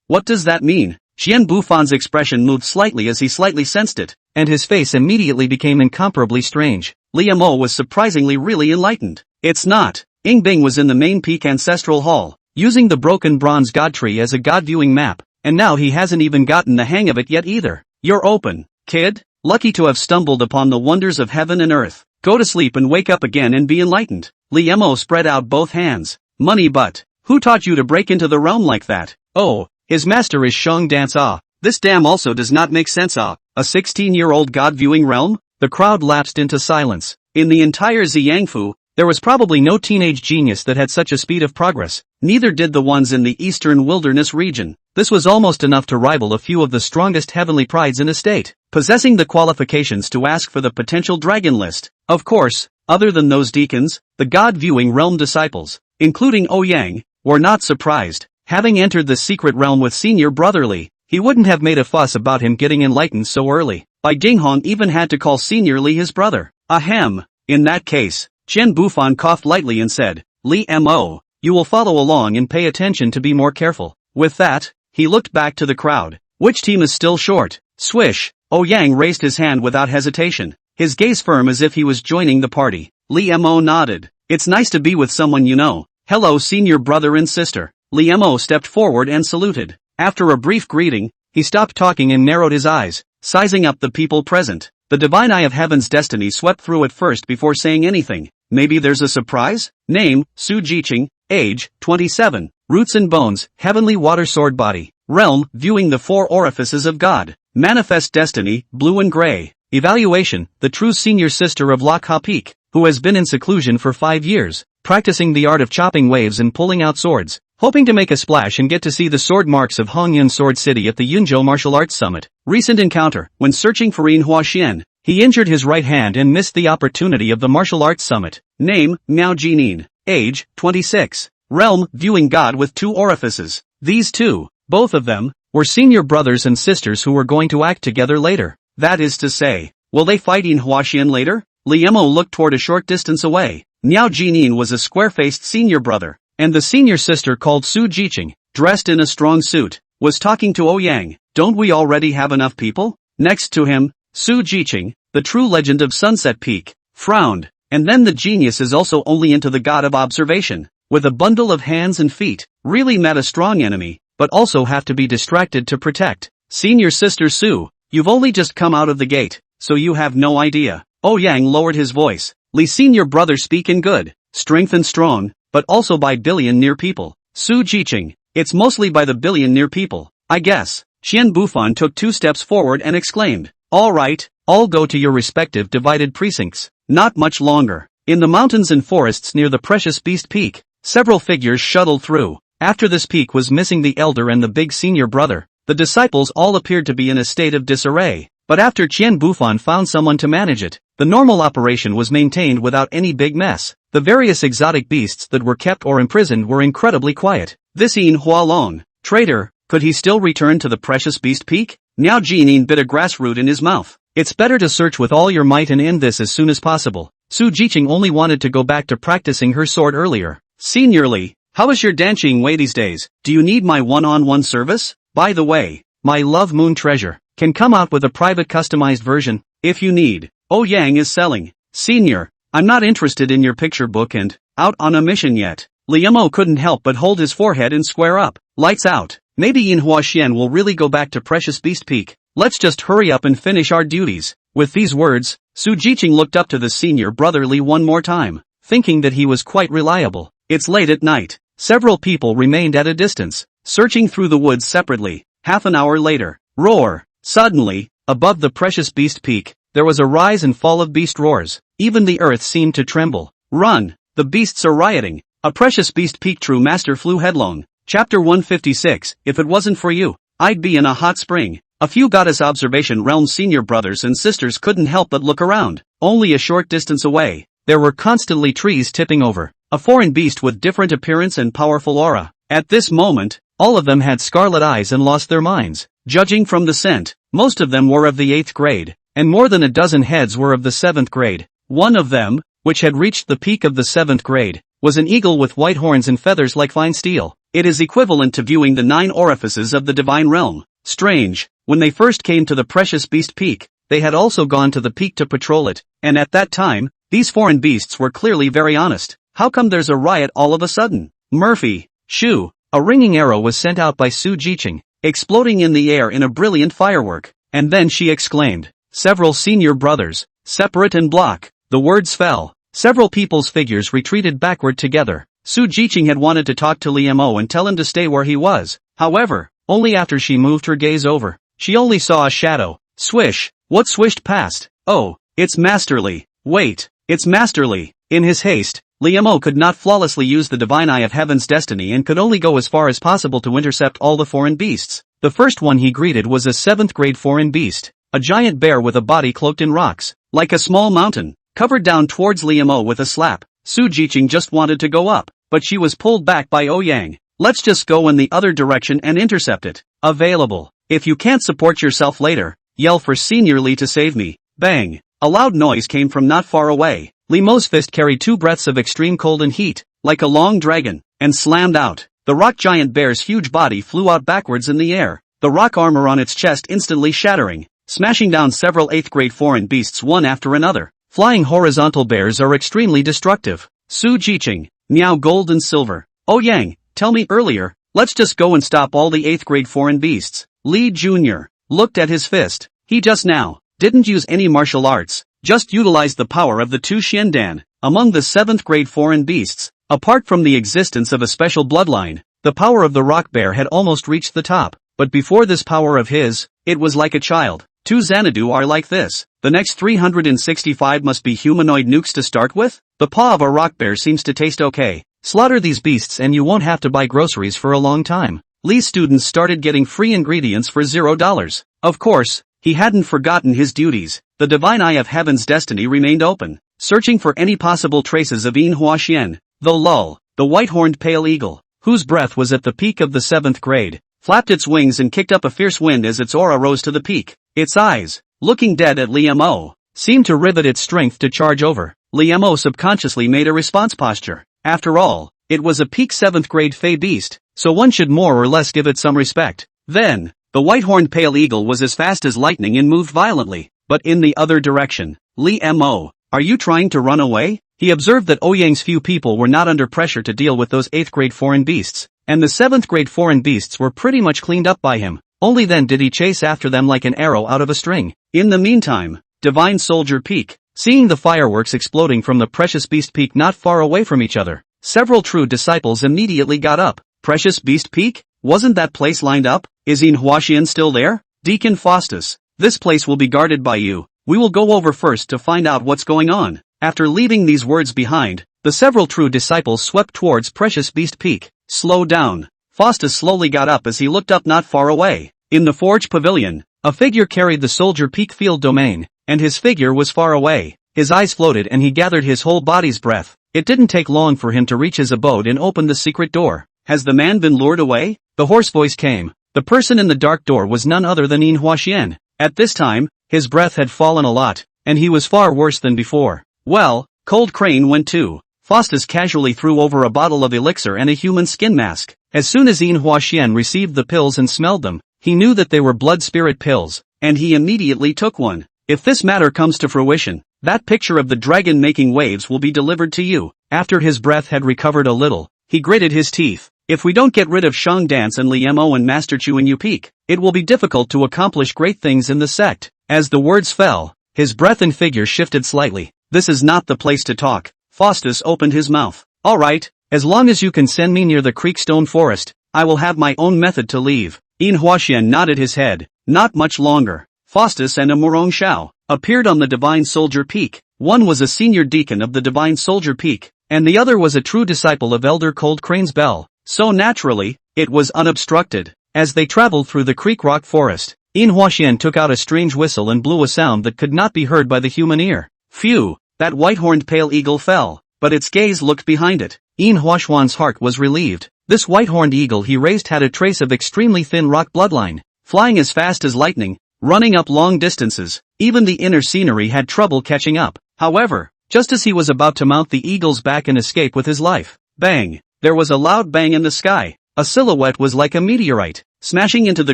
What does that mean? Xian Bufan's expression moved slightly as he slightly sensed it, and his face immediately became incomparably strange. Li Mo was surprisingly really enlightened. It's not. Ing Bing was in the main peak ancestral hall, using the broken bronze god tree as a god-viewing map, and now he hasn't even gotten the hang of it yet either. You're open, kid. Lucky to have stumbled upon the wonders of heaven and earth. Go to sleep and wake up again and be enlightened. Li Mo spread out both hands. Money but, who taught you to break into the realm like that? Oh, his master is Shang Dance. This damn also does not make sense. A 16-year-old god-viewing realm? The crowd lapsed into silence. In the entire Ziyangfu, there was probably no teenage genius that had such a speed of progress. Neither did the ones in the eastern wilderness region. This was almost enough to rival a few of the strongest heavenly prides in a state, possessing the qualifications to ask for the potential dragon list. Of course, other than those deacons, the God-viewing realm disciples, including Ouyang, were not surprised. Having entered the secret realm with senior brotherly, he wouldn't have made a fuss about him getting enlightened so early. Bai Dinghong even had to call Senior Lee his brother. Ahem. In that case, Chen Bufan coughed lightly and said, Li Mo, you will follow along and pay attention to be more careful. With that, he looked back to the crowd. Which team is still short? Swish. Ouyang raised his hand without hesitation, his gaze firm as if he was joining the party. Li Mo nodded. It's nice to be with someone you know. Hello senior brother and sister. Li Mo stepped forward and saluted. After a brief greeting, he stopped talking and narrowed his eyes, sizing up the people present. The divine eye of heaven's destiny swept through at first before saying anything. Maybe there's a surprise? Name, Su Jiqing. Age, 27. Roots and bones, heavenly water sword body. Realm, viewing the 4 orifices of God. Manifest destiny, blue and gray. Evaluation, the true senior sister of Lak Ha Peak, who has been in seclusion for 5 years, practicing the art of chopping waves and pulling out swords, hoping to make a splash and get to see the sword marks of Hongyun Sword City at the Yunzhou Martial Arts Summit. Recent encounter, when searching for Inhua Xian, He injured his right hand and missed the opportunity of the martial arts summit. Name, Miao Jinin. Age, 26. Realm, viewing God with 2 orifices. These two, both of them, were senior brothers and sisters who were going to act together later. That is to say, will they fight in Huaxian later? Liemo looked toward a short distance away. Miao Jinin was a square-faced senior brother, and the senior sister called Su Jiqing, dressed in a strong suit, was talking to Ouyang. Don't we already have enough people? Next to him, Su Jiqing, the true legend of Sunset Peak, frowned, and then the genius is also only into the god of observation, with a bundle of hands and feet, really met a strong enemy, but also have to be distracted to protect. Senior sister Su, you've only just come out of the gate, so you have no idea. Ouyang lowered his voice. Li senior brother speak in good, strength and strong, but also by billion near people. Su Jiqing, it's mostly by the billion near people, I guess. Qian Bufan took 2 steps forward and exclaimed, all right, all go to your respective divided precincts. Not much longer. In the mountains and forests near the Precious Beast Peak, several figures shuttled through. After this peak was missing the elder and the big senior brother, the disciples all appeared to be in a state of disarray. But after Qian Bufan found someone to manage it, the normal operation was maintained without any big mess. The various exotic beasts that were kept or imprisoned were incredibly quiet. This Yin Hualong, traitor, could he still return to the Precious Beast Peak? Miao Jinin bit a grass root in his mouth. It's better to search with all your might and end this as soon as possible. Su Jiqing only wanted to go back to practicing her sword earlier. Seniorly, how is your dancing way these days? Do you need my one-on-one service? By the way, my Love Moon treasure can come out with a private customized version, if you need. Ouyang is selling. Senior, I'm not interested in your picture book and out on a mission yet. Liemo couldn't help but hold his forehead and square up. Lights out. Maybe Yin Huaxian will really go back to Precious Beast Peak. Let's just hurry up and finish our duties. With these words, Su Jiqing looked up to the senior brother Li one more time, thinking that he was quite reliable. It's late at night. Several people remained at a distance, searching through the woods separately. Half an hour later, roar. Suddenly, above the Precious Beast Peak, there was a rise and fall of beast roars. Even the earth seemed to tremble. Run! The beasts are rioting. A Precious Beast Peak true master flew headlong. Chapter 156, if it wasn't for you, I'd be in a hot spring. A few goddess observation realm senior brothers and sisters couldn't help but look around. Only a short distance away, there were constantly trees tipping over. A foreign beast with different appearance and powerful aura. At this moment, all of them had scarlet eyes and lost their minds. Judging from the scent, most of them were of the 8th grade, and more than a dozen heads were of the 7th grade. One of them, which had reached the peak of the 7th grade, was an eagle with white horns and feathers like fine steel. It is equivalent to viewing the 9 orifices of the divine realm. Strange, when they first came to the Precious Beast Peak, they had also gone to the peak to patrol it, and at that time, these foreign beasts were clearly very honest. How come there's a riot all of a sudden? Murphy, shoo! A ringing arrow was sent out by Su Jiqing, exploding in the air in a brilliant firework, and then she exclaimed, several senior brothers, separate and block. The words fell. Several people's figures retreated backward together. Su Jiqing had wanted to talk to Liemo and tell him to stay where he was. However, only after she moved her gaze over, she only saw a shadow. Swish! What swished past? Oh, it's Masterly. Wait, it's Masterly. In his haste, Liemo could not flawlessly use the divine eye of heaven's destiny and could only go as far as possible to intercept all the foreign beasts. The first one he greeted was a 7th grade foreign beast, a giant bear with a body cloaked in rocks, like a small mountain, covered down towards Liemo with a slap. Su Jiqing just wanted to go up, but she was pulled back by Ouyang. Let's just go in the other direction and intercept it. Available. If you can't support yourself later, yell for Senior Li to save me. Bang! A loud noise came from not far away. Limeau's fist carried 2 breaths of extreme cold and heat, like a long dragon, and slammed out. The rock giant bear's huge body flew out backwards in the air, the rock armor on its chest instantly shattering, smashing down several 8th grade foreign beasts one after another. Flying horizontal bears are extremely destructive. Su Jiqing, Miao Gold and Silver. Ouyang, tell me earlier, let's just go and stop all the 8th grade foreign beasts. Li Jr. looked at his fist. He just now didn't use any martial arts, just utilized the power of the 2 Xiandan. Among the 7th grade foreign beasts, apart from the existence of a special bloodline, the power of the rock bear had almost reached the top, but before this power of his, it was like a child. 2 Xanadu are like this. The next 365 must be humanoid nukes to start with? The paw of a rock bear seems to taste okay. Slaughter these beasts and you won't have to buy groceries for a long time. Li's students started getting free ingredients for $0. Of course, he hadn't forgotten his duties. The divine eye of heaven's destiny remained open, searching for any possible traces of Yin Huaxian. Though Lul, the white-horned pale eagle, whose breath was at the peak of the 7th grade, flapped its wings and kicked up a fierce wind as its aura rose to the peak. Its eyes, looking dead at Li Mo, seemed to rivet its strength to charge over. Li Mo subconsciously made a response posture. After all, it was a peak 7th grade Fey beast, so one should more or less give it some respect. Then, the white-horned pale eagle was as fast as lightning and moved violently, but in the other direction. Li Mo, are you trying to run away? He observed that Ouyang's few people were not under pressure to deal with those 8th grade foreign beasts, and the 7th grade foreign beasts were pretty much cleaned up by him. Only then did he chase after them like an arrow out of a string. In the meantime, Divine Soldier Peak, seeing the fireworks exploding from the Precious Beast Peak not far away from each other, several true disciples immediately got up. Precious Beast Peak? Wasn't that place lined up? Is Yin Huaxian still there? Deacon Faustus, this place will be guarded by you. We will go over first to find out what's going on. After leaving these words behind, the several true disciples swept towards Precious Beast Peak. Slow down. Faustus slowly got up as he looked up not far away. In the Forge Pavilion, a figure carried the Soldier Peak field domain, and his figure was far away. His eyes floated and he gathered his whole body's breath. It didn't take long for him to reach his abode and open the secret door. Has the man been lured away? The hoarse voice came. The person in the dark door was none other than Yin Huaxian. At this time, his breath had fallen a lot, and he was far worse than before. Well, Cold Crane went too. Faustus casually threw over a bottle of elixir and a human skin mask. As soon as Yin Huaxian received the pills and smelled them, he knew that they were blood spirit pills, and he immediately took one. If this matter comes to fruition, that picture of the dragon making waves will be delivered to you. After his breath had recovered a little, he gritted his teeth. If we don't get rid of Shang Dance and Li Mo and Master Chu in Peak, it will be difficult to accomplish great things in the sect. As the words fell, his breath and figure shifted slightly. This is not the place to talk. Faustus opened his mouth. Alright, as long as you can send me near the Creekstone Forest, I will have my own method to leave. Yin Huaxian nodded his head. Not much longer. Faustus and a Murong Shao appeared on the Divine Soldier Peak. One was a senior deacon of the Divine Soldier Peak, and the other was a true disciple of Elder Cold Crane's Bell. So naturally, it was unobstructed. As they traveled through the Creek Rock Forest, Yin Huaxian took out a strange whistle and blew a sound that could not be heard by the human ear. Phew, that white-horned pale eagle fell, but its gaze looked behind it. Yin Huaxian's heart was relieved. This white-horned eagle he raised had a trace of extremely thin rock bloodline, flying as fast as lightning, running up long distances. Even the inner scenery had trouble catching up. However, just as he was about to mount the eagle's back and escape with his life, bang! There was a loud bang in the sky. A silhouette was like a meteorite, smashing into the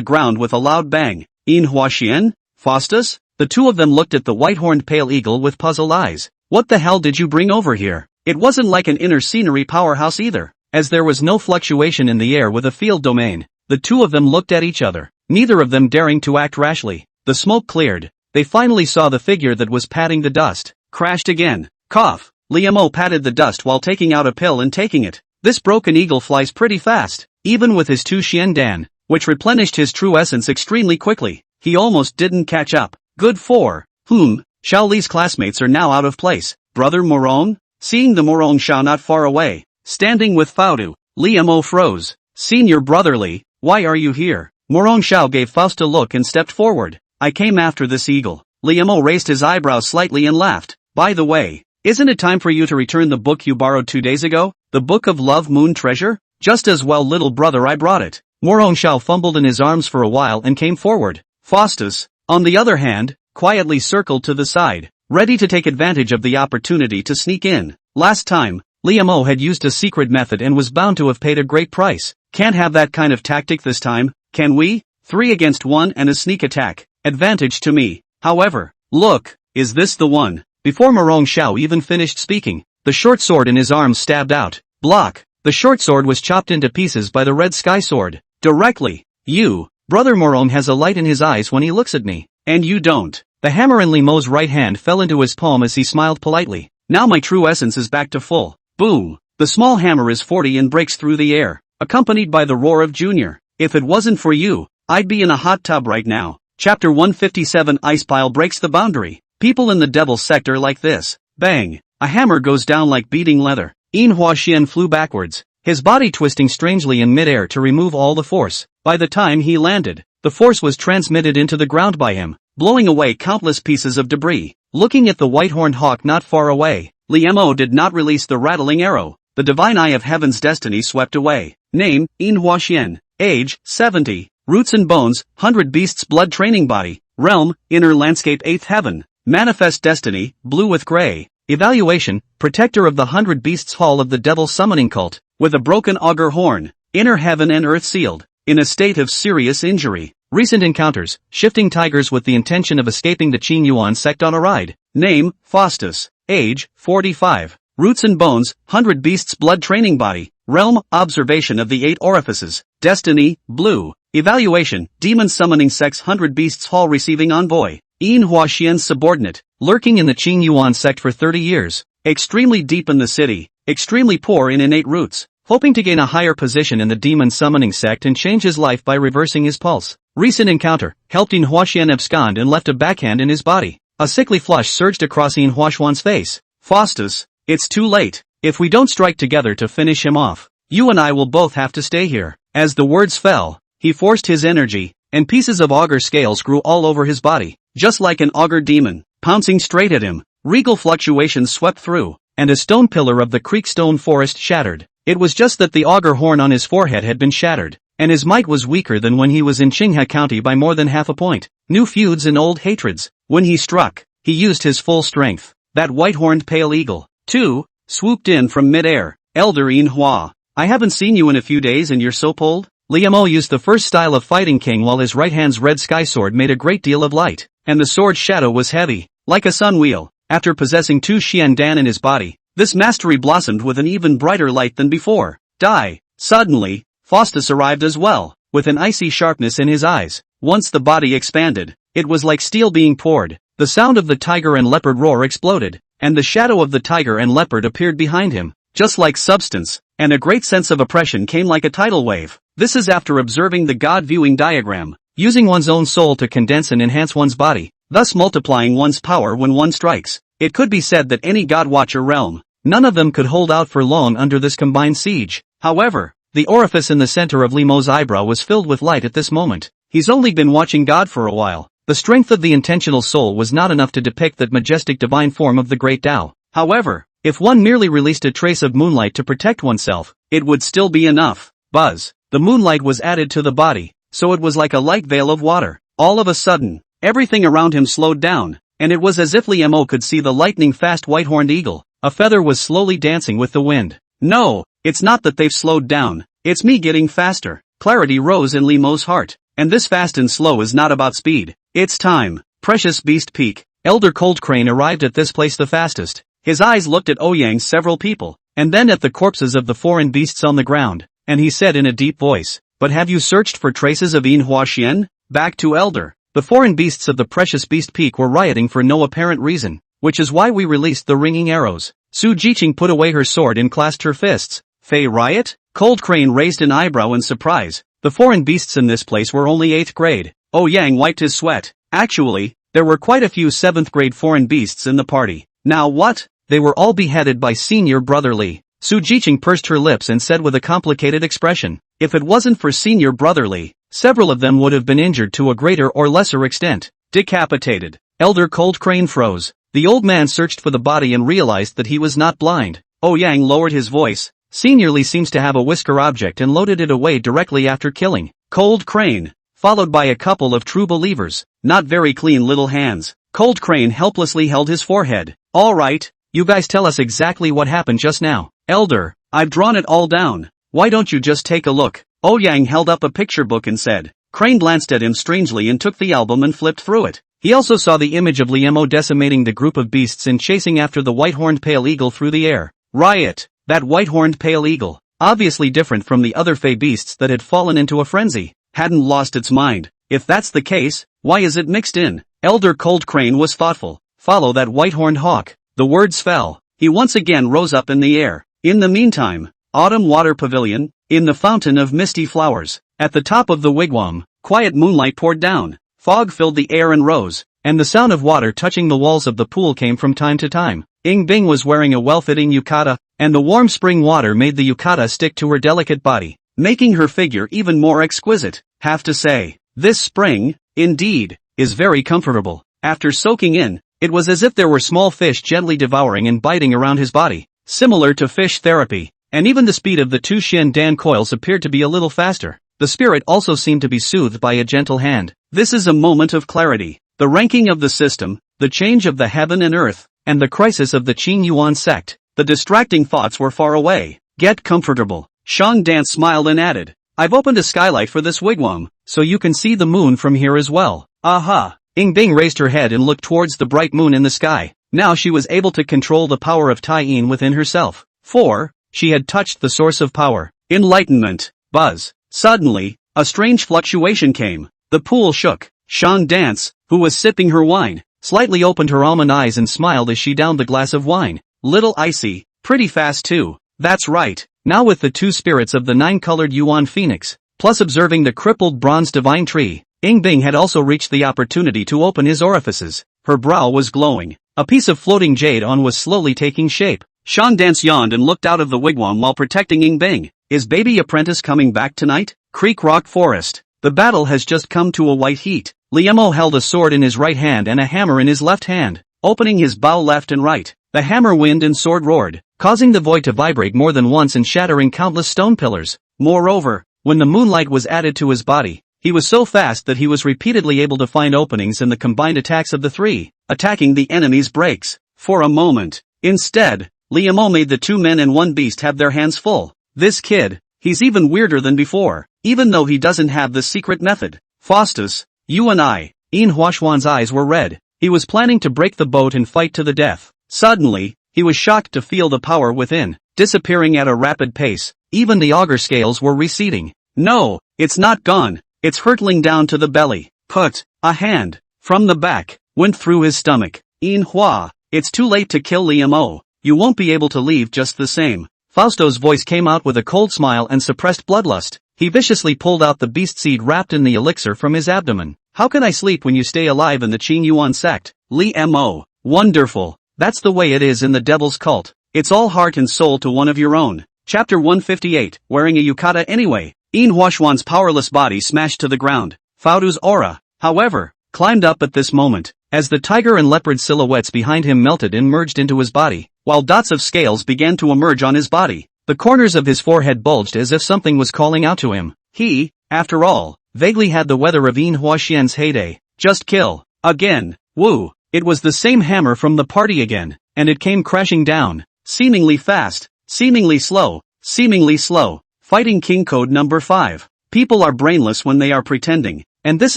ground with a loud bang. Yin Huaxian? Faustus? The two of them looked at the white-horned pale eagle with puzzled eyes. What the hell did you bring over here? It wasn't like an inner scenery powerhouse either. As there was no fluctuation in the air with a field domain, the two of them looked at each other, neither of them daring to act rashly. The smoke cleared. They finally saw the figure that was patting the dust. Crashed again. Cough. Li Mo patted the dust while taking out a pill and taking it. This broken eagle flies pretty fast, even with his 2 Xiandan, which replenished his true essence extremely quickly. He almost didn't catch up. Good for. Xiao Li's classmates are now out of place. Brother Morong? Seeing the Morong Xiao not far away, standing with Faudu, Li Mo froze. Senior Brother Li, why are you here? Morong Xiao gave Faust a look and stepped forward. I came after this eagle. Li Mo raised his eyebrows slightly and laughed. By the way, isn't it time for you to return the book you borrowed 2 days ago? The Book of Love Moon Treasure? Just as well, little brother, I brought it. Morong Xiao fumbled in his arms for a while and came forward. Faustus, on the other hand, quietly circled to the side, ready to take advantage of the opportunity to sneak in. Last time, Li Mo had used a secret method and was bound to have paid a great price. Can't have that kind of tactic this time, can we? 3 against 1 and a sneak attack. Advantage to me. However, look, is this the one? Before Morong Xiao even finished speaking, the short sword in his arm stabbed out. Block. The short sword was chopped into pieces by the red sky sword. Directly. You, Brother Morong has a light in his eyes when he looks at me. And you don't. The hammer in Li Mo's right hand fell into his palm as he smiled politely. Now my true essence is back to full. Boom. The small hammer is 40 and breaks through the air, accompanied by the roar of Junior. If it wasn't for you, I'd be in a hot tub right now. Chapter 157 Ice Pile breaks the boundary. People in the Devil's Sector like this. Bang. A hammer goes down like beating leather. Yin Huaxian flew backwards, his body twisting strangely in midair to remove all the force. By the time he landed, the force was transmitted into the ground by him. blowing away countless pieces of debris. Looking at the white-horned hawk not far away, Liemo did not release the rattling arrow. The divine eye of heaven's destiny swept away. Name, Inhua Xian. Age, 70. Roots and bones, 100 beasts blood training body. Realm, inner landscape 8th heaven. Manifest destiny, blue with gray. Evaluation, protector of the 100 beasts hall of the devil summoning cult, with a broken augur horn. Inner heaven and earth sealed, in a state of serious injury. Recent encounters, shifting tigers with the intention of escaping the Qing Yuan sect on a ride. Name, Faustus. Age, 45. Roots and bones, 100 beasts blood training body. Realm, observation of the 8 orifices. Destiny, blue. Evaluation, demon summoning sect's 100 beasts hall receiving envoy. Inhua Xian's subordinate, lurking in the Qing Yuan sect for 30 years. Extremely deep in the city, extremely poor in innate roots. Hoping to gain a higher position in the demon summoning sect and change his life by reversing his pulse. Recent encounter, helped Inhua Xian abscond and left a backhand in his body. A sickly flush surged across Inhua Xian's face. Faustus, it's too late. If we don't strike together to finish him off, you and I will both have to stay here. As the words fell, he forced his energy, and pieces of augur scales grew all over his body, just like an augur demon, pouncing straight at him. Regal fluctuations swept through, and a stone pillar of the creek stone forest shattered. It was just that the augur horn on his forehead had been shattered, and his might was weaker than when he was in Qinghe County by more than half a point. New feuds and old hatreds. When he struck, he used his full strength. That white-horned pale eagle, too, swooped in from mid-air. Elder Inhua, I haven't seen you in a few days and you're so pulled? Liemo used the first style of fighting king while his right hand's red sky sword made a great deal of light, and the sword's shadow was heavy, like a sun wheel. After possessing 2 Xian Dan in his body, this mastery blossomed with an even brighter light than before. Die. Suddenly, Faustus arrived as well, with an icy sharpness in his eyes. Once the body expanded, it was like steel being poured. The sound of the tiger and leopard roar exploded, and the shadow of the tiger and leopard appeared behind him, just like substance, and a great sense of oppression came like a tidal wave. This is after observing the God viewing diagram, using one's own soul to condense and enhance one's body, thus multiplying one's power when one strikes. It could be said that any God Watcher realm, none of them could hold out for long under this combined siege. However, the orifice in the center of Limeau's eyebrow was filled with light at this moment. He's only been watching God for a while. The strength of the intentional soul was not enough to depict that majestic divine form of the great Tao. However, if one merely released a trace of moonlight to protect oneself, it would still be enough. Buzz. The moonlight was added to the body, so it was like a light veil of water. All of a sudden, everything around him slowed down, and it was as if Liemo could see the lightning-fast white-horned eagle. A feather was slowly dancing with the wind. No, it's not that they've slowed down, it's me getting faster. Clarity rose in Limeau's heart, and this fast and slow is not about speed. It's time. Precious Beast Peak. Elder Cold Crane arrived at this place the fastest. His eyes looked at Ouyang's several people, and then at the corpses of the foreign beasts on the ground, and he said in a deep voice, "But have you searched for traces of Inhua Xian?" Back to Elder. The foreign beasts of the Precious Beast Peak were rioting for no apparent reason, which is why we released the ringing arrows. Su Jiqing put away her sword and clasped her fists. Fey riot? Cold Crane raised an eyebrow in surprise. The foreign beasts in this place were only 8th grade. Ouyang wiped his sweat. Actually, there were quite a few 7th grade foreign beasts in the party. Now what? They were all beheaded by Senior Brother Li. Su Jiqing pursed her lips and said with a complicated expression, "If it wasn't for Senior Brother Li, several of them would have been injured to a greater or lesser extent. Decapitated." Elder Cold Crane froze. The old man searched for the body and realized that he was not blind. Ouyang lowered his voice. Senior Li seems to have a whisker object and loaded it away directly after killing Cold Crane, followed by a couple of true believers. Not very clean little hands. Cold Crane helplessly held his forehead. "All right, you guys tell us exactly what happened just now." "Elder, I've drawn it all down. Why don't you just take a look?" Ouyang held up a picture book and said. Crane glanced at him strangely and took the album and flipped through it. He also saw the image of Liemo decimating the group of beasts and chasing after the white-horned pale eagle through the air. Riot! That white-horned pale eagle, obviously different from the other fey beasts that had fallen into a frenzy, hadn't lost its mind. If that's the case, why is it mixed in? Elder Cold Crane was thoughtful. Follow that white-horned hawk. The words fell. He once again rose up in the air. In the meantime, Autumn Water Pavilion, in the fountain of misty flowers, at the top of the wigwam, quiet moonlight poured down. Fog filled the air and rose, and the sound of water touching the walls of the pool came from time to time. Ying Bing was wearing a well-fitting yukata, and the warm spring water made the yukata stick to her delicate body, making her figure even more exquisite. Have to say, this spring, indeed, is very comfortable. After soaking in, it was as if there were small fish gently devouring and biting around his body, similar to fish therapy. And even the speed of the two Shin Dan coils appeared to be a little faster. The spirit also seemed to be soothed by a gentle hand. This is a moment of clarity. The ranking of the system, the change of the heaven and earth, and the crisis of the Qing Yuan sect. The distracting thoughts were far away. Get comfortable. Shang Dan smiled and added, I've opened a skylight for this wigwam, so you can see the moon from here as well. Aha! Bing raised her head and looked towards the bright moon in the sky. Now she was able to control the power of Tai-in within herself. 4. She had touched the source of power. Enlightenment. Buzz. Suddenly, a strange fluctuation came. The pool shook. Shang Dance, who was sipping her wine, slightly opened her almond eyes and smiled as she downed the glass of wine. Little icy, pretty fast too. That's right. Now with the two spirits of the nine-colored Yuan Phoenix, plus observing the crippled bronze divine tree, Bing had also reached the opportunity to open his orifices. Her brow was glowing. A piece of floating jade on was slowly taking shape. Shang Dance yawned and looked out of the wigwam while protecting Bing. Is baby apprentice coming back tonight? Creek Rock Forest. The battle has just come to a white heat. Liemo held a sword in his right hand and a hammer in his left hand, opening his bow left and right. The hammer wind and sword roared, causing the void to vibrate more than once and shattering countless stone pillars. Moreover, when the moonlight was added to his body, he was so fast that he was repeatedly able to find openings in the combined attacks of the three, attacking the enemy's breaks. For a moment, instead, Liemo made the two men and one beast have their hands full. This kid, he's even weirder than before, even though he doesn't have the secret method. Faustus, you and I. Huashuan's eyes were red. He was planning to break the boat and fight to the death. Suddenly, he was shocked to feel the power within, disappearing at a rapid pace. Even the augur scales were receding. No, it's not gone. It's hurtling down to the belly. Put, a hand, from the back, went through his stomach. Hua, it's too late to kill Liemo. You won't be able to leave just the same. Fausto's voice came out with a cold smile and suppressed bloodlust. He viciously pulled out the beast seed wrapped in the elixir from his abdomen. How can I sleep when you stay alive in the Qing Yuan sect? Liemo. Wonderful. That's the way it is in the devil's cult. It's all heart and soul to one of your own. Chapter 158, wearing a yukata anyway. Huashuan's powerless body smashed to the ground. Faudu's aura, however, climbed up at this moment, as the tiger and leopard silhouettes behind him melted and merged into his body, while dots of scales began to emerge on his body. The corners of his forehead bulged as if something was calling out to him. He, after all, vaguely had the weather of Huaxian's heyday. Just kill. Again. Woo. It was the same hammer from the party again, and it came crashing down. Seemingly fast. Seemingly slow. Seemingly slow. Fighting King Code number 5. People are brainless when they are pretending, and this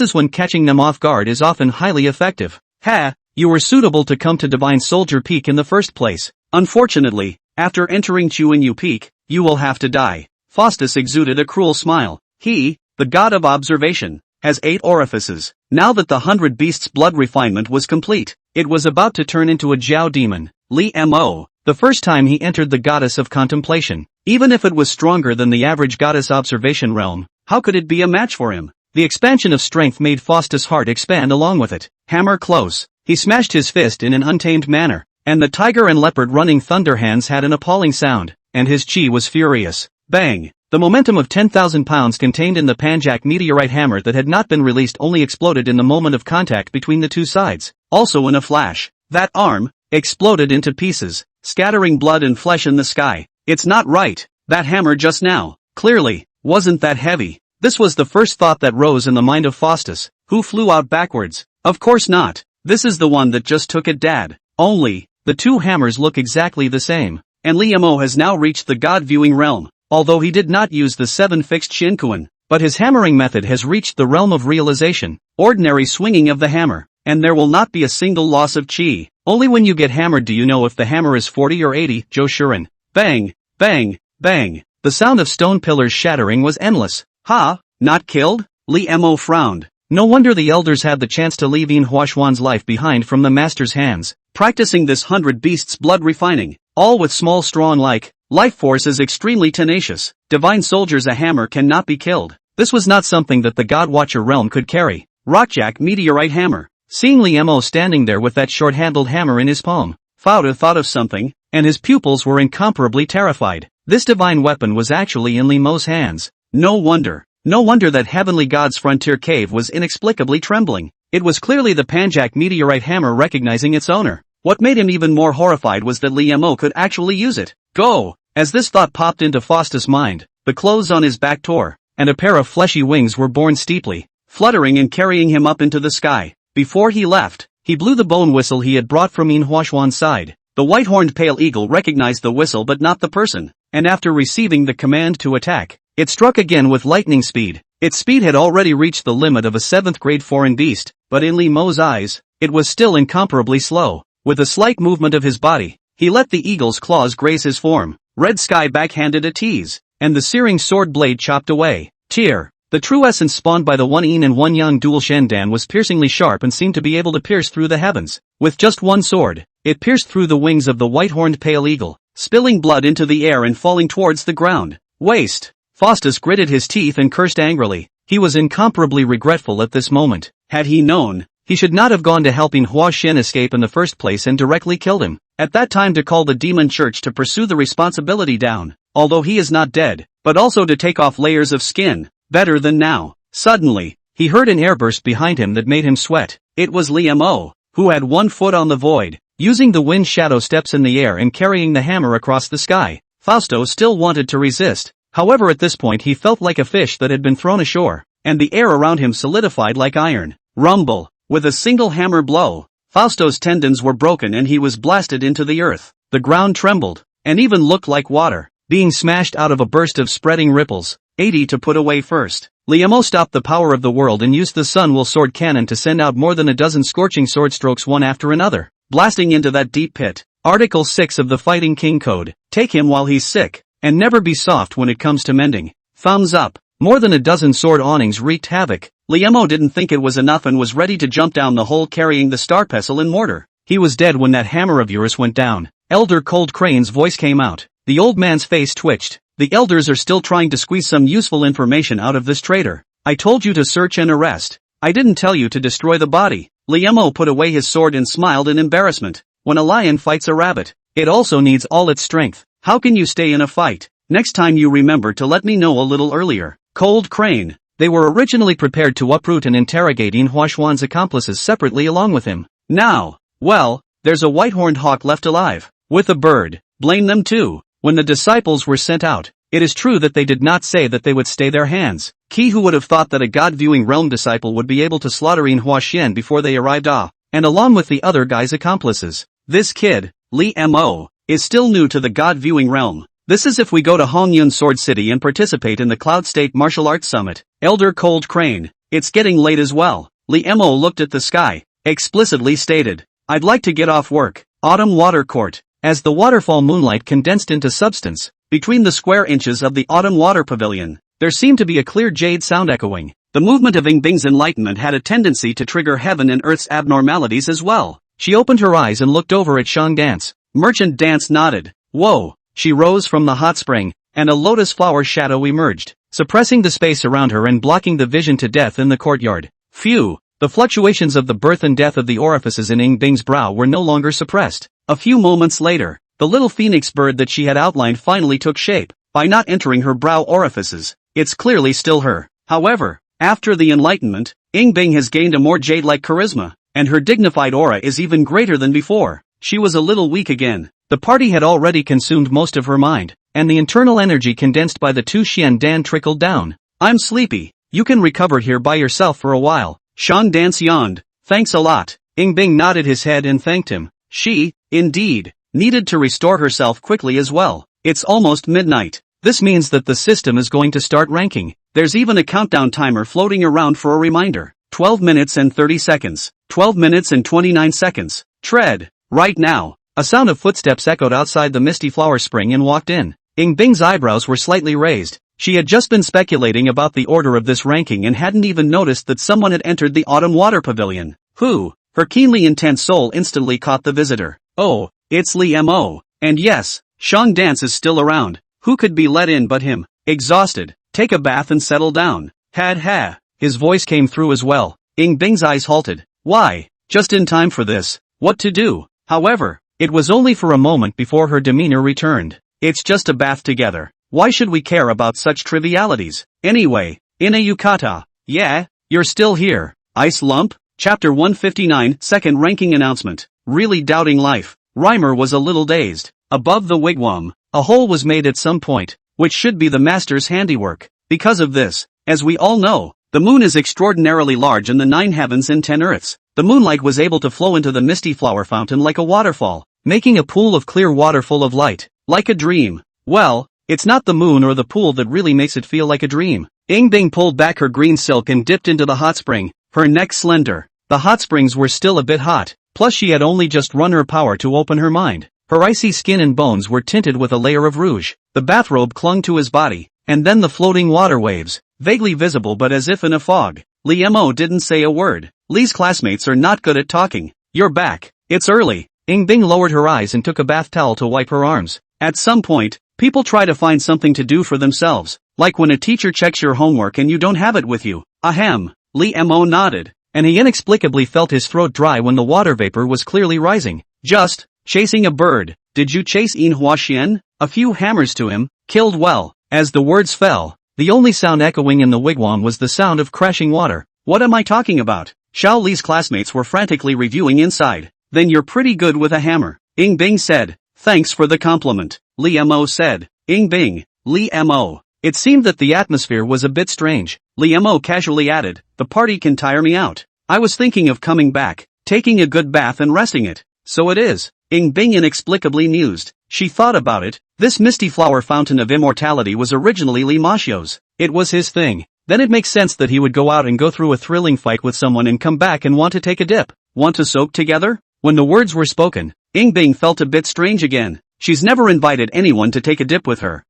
is when catching them off guard is often highly effective. Ha! You were suitable to come to Divine Soldier Peak in the first place. Unfortunately, after entering Chuanyu Peak, you will have to die. Faustus exuded a cruel smile. He, the god of observation, has 8 orifices. Now that the 100 beasts' blood refinement was complete, it was about to turn into a Jiao demon. Liemo, the first time he entered the goddess of contemplation. Even if it was stronger than the average goddess observation realm, how could it be a match for him? The expansion of strength made Faustus' heart expand along with it. Hammer close. He smashed his fist in an untamed manner, and the tiger and leopard running thunder hands had an appalling sound, and his chi was furious. Bang! The momentum of 10,000 pounds contained in the Panjak meteorite hammer that had not been released only exploded in the moment of contact between the two sides. Also in a flash, that arm exploded into pieces, scattering blood and flesh in the sky. It's not right. That hammer just now, clearly, wasn't that heavy. This was the first thought that rose in the mind of Faustus, who flew out backwards. Of course not. This is the one that just took it, Dad. Only, the two hammers look exactly the same. And Liemo has now reached the god-viewing realm. Although he did not use the 7 fixed Shinkuan, but his hammering method has reached the realm of realization. Ordinary swinging of the hammer, and there will not be a single loss of chi. Only when you get hammered do you know if the hammer is 40 or 80, Joe Shuren. Bang, bang, bang. The sound of stone pillars shattering was endless. Ha, not killed? Liemo frowned. No wonder the elders had the chance to leave Huashuan's life behind from the master's hands, practicing this 100 beasts blood refining, all with small strong-like. Life force is extremely tenacious. Divine soldiers, a hammer cannot be killed. This was not something that the God Watcher realm could carry. Rockjack meteorite hammer. Seeing Liemo standing there with that short-handled hammer in his palm, Fauda thought of something, and his pupils were incomparably terrified. This divine weapon was actually in Liemo's hands. No wonder that Heavenly God's frontier cave was inexplicably trembling. It was clearly the Panjak meteorite hammer recognizing its owner. What made him even more horrified was that Lee Mo could actually use it. Go! As this thought popped into Faustus' mind, the clothes on his back tore, and a pair of fleshy wings were borne steeply, fluttering and carrying him up into the sky. Before he left, he blew the bone whistle he had brought from Manhwa's side. The white-horned pale eagle recognized the whistle but not the person, and after receiving the command to attack, it struck again with lightning speed. Its speed had already reached the limit of a 7th-grade foreign beast, but in Lee Mo's eyes, it was still incomparably slow. With a slight movement of his body, he let the eagle's claws graze his form. Red Sky backhanded a tease, and the searing sword blade chopped away. Tear. The true essence spawned by the one yin and one yang dual Shendan was piercingly sharp and seemed to be able to pierce through the heavens. With just one sword, it pierced through the wings of the white-horned pale eagle, spilling blood into the air and falling towards the ground. Waste! Faustus gritted his teeth and cursed angrily. He was incomparably regretful at this moment. Had he known, he should not have gone to helping Hua Xin escape in the first place and directly killed him. At that time to call the demon church to pursue the responsibility down, although he is not dead, but also to take off layers of skin. Better than now. Suddenly, he heard an airburst behind him that made him sweat. It was Lee Mo, who had one foot on the void, using the wind shadow steps in the air and carrying the hammer across the sky. Fausto still wanted to resist. However, at this point he felt like a fish that had been thrown ashore, and the air around him solidified like iron. Rumble. With a single hammer blow, Fausto's tendons were broken and he was blasted into the earth. The ground trembled, and even looked like water, being smashed out of a burst of spreading ripples. 80 to put away first. Lee Mo stopped the power of the world and used the Sun Will Sword cannon to send out more than a dozen scorching sword strokes one after another, blasting into that deep pit. Article 6 of the Fighting King Code. Take him while he's sick, and never be soft when it comes to mending. Thumbs up. More than a dozen sword awnings wreaked havoc. Lee Mo didn't think it was enough and was ready to jump down the hole carrying the star pestle and mortar. He was dead when that hammer of yours went down. Elder Cold Crane's voice came out. The old man's face twitched. The elders are still trying to squeeze some useful information out of this traitor. I told you to search and arrest. I didn't tell you to destroy the body. Lee Mo put away his sword and smiled in embarrassment. When a lion fights a rabbit, it also needs all its strength. How can you stay in a fight? Next time you remember to let me know a little earlier. Cold Crane. They were originally prepared to uproot and interrogate Huashuan's accomplices separately along with him. Now, well, there's a white-horned hawk left alive. With a bird. Blame them too. When the disciples were sent out, it is true that they did not say that they would stay their hands. Who would have thought that a God-viewing realm disciple would be able to slaughter Hua Xian before they arrived and along with the other guy's accomplices. This kid, Lee Mo, is still new to the God-viewing realm. This is if we go to Hongyun Sword City and participate in the Cloud State Martial Arts Summit. Elder Cold Crane. It's getting late as well. Lee Mo looked at the sky, explicitly stated. I'd like to get off work. Autumn Water Court. As the waterfall moonlight condensed into substance, between the square inches of the autumn water pavilion, there seemed to be a clear jade sound echoing. The movement of Bing's enlightenment had a tendency to trigger heaven and earth's abnormalities as well. She opened her eyes and looked over at Shang Dance. Merchant Dance nodded. Whoa! She rose from the hot spring, and a lotus flower shadow emerged, suppressing the space around her and blocking the vision to death in the courtyard. Phew! The fluctuations of the birth and death of the orifices in Bing's brow were no longer suppressed. A few moments later, the little phoenix bird that she had outlined finally took shape, by not entering her brow orifices. It's clearly still her. However, after the enlightenment, Bing has gained a more jade-like charisma, and her dignified aura is even greater than before. She was a little weak again. The party had already consumed most of her mind, and the internal energy condensed by the two Xian Dan trickled down. I'm sleepy. You can recover here by yourself for a while. Shang Dance yawned. Thanks a lot. Bing nodded his head and thanked him. She, indeed, needed to restore herself quickly as well. It's almost midnight. This means that the system is going to start ranking. There's even a countdown timer floating around for a reminder. 12 minutes and 30 seconds. 12 minutes and 29 seconds. Tread. Right now. A sound of footsteps echoed outside the misty flower spring and walked in. Bing's eyebrows were slightly raised. She had just been speculating about the order of this ranking and hadn't even noticed that someone had entered the autumn water pavilion. Who? Her keenly intense soul instantly caught the visitor. Oh, it's Lee Mo. And yes, Shang Dance is still around. Who could be let in but him? Exhausted. Take a bath and settle down. Ha. His voice came through as well. Bing's eyes halted. Why? Just in time for this. What to do? However, it was only for a moment before her demeanor returned. It's just a bath together. Why should we care about such trivialities? Anyway, Ina Yukata. Yeah, you're still here. Ice lump? Chapter 159, Second Ranking Announcement. Really doubting life. Reimer was a little dazed. Above the wigwam, a hole was made at some point, which should be the master's handiwork. Because of this, as we all know, the moon is extraordinarily large in the 9 heavens and 10 earths. The moonlight was able to flow into the misty flower fountain like a waterfall, making a pool of clear water full of light, like a dream. Well, it's not the moon or the pool that really makes it feel like a dream. Yingbing pulled back her green silk and dipped into the hot spring, her neck slender. The hot springs were still a bit hot, plus she had only just run her power to open her mind. Her icy skin and bones were tinted with a layer of rouge. The bathrobe clung to his body, and then the floating water waves, vaguely visible but as if in a fog. Li Mo didn't say a word. Li's classmates are not good at talking. You're back. It's early. Yingbing lowered her eyes and took a bath towel to wipe her arms. At some point, people try to find something to do for themselves, like when a teacher checks your homework and you don't have it with you. Ahem. Li Mo nodded, and he inexplicably felt his throat dry when the water vapor was clearly rising. Just chasing a bird. Did you chase Manhwa Xian? A few hammers to him, killed well. As the words fell, the only sound echoing in the wigwam was the sound of crashing water. What am I talking about? Xiao Li's classmates were frantically reviewing inside. Then you're pretty good with a hammer. Yingbing said. Thanks for the compliment. Li Mo said. Yingbing, Li Mo. It seemed that the atmosphere was a bit strange. Li Mo casually added, the party can tire me out. I was thinking of coming back, taking a good bath and resting it. So it is. Yingbing inexplicably mused. She thought about it. This misty flower fountain of immortality was originally Li Mashio's. It was his thing. Then it makes sense that he would go out and go through a thrilling fight with someone and come back and want to take a dip. Want to soak together? When the words were spoken, Yingbing felt a bit strange again. She's never invited anyone to take a dip with her.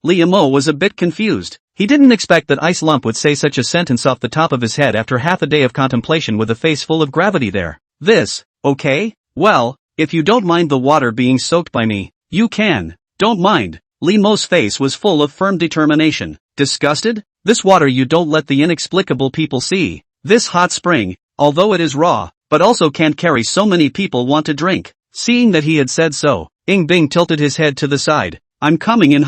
Li Mo was a bit confused. He didn't expect that Ice Lump would say such a sentence off the top of his head after half a day of contemplation with a face full of gravity there. This, okay? Well, if you don't mind the water being soaked by me, you can. Don't mind. Li Mo's face was full of firm determination. Disgusted? This water you don't let the inexplicable people see. This hot spring, although it is raw, but also can't carry so many people want to drink. Seeing that he had said so, Yingbing tilted his head to the side. I'm coming in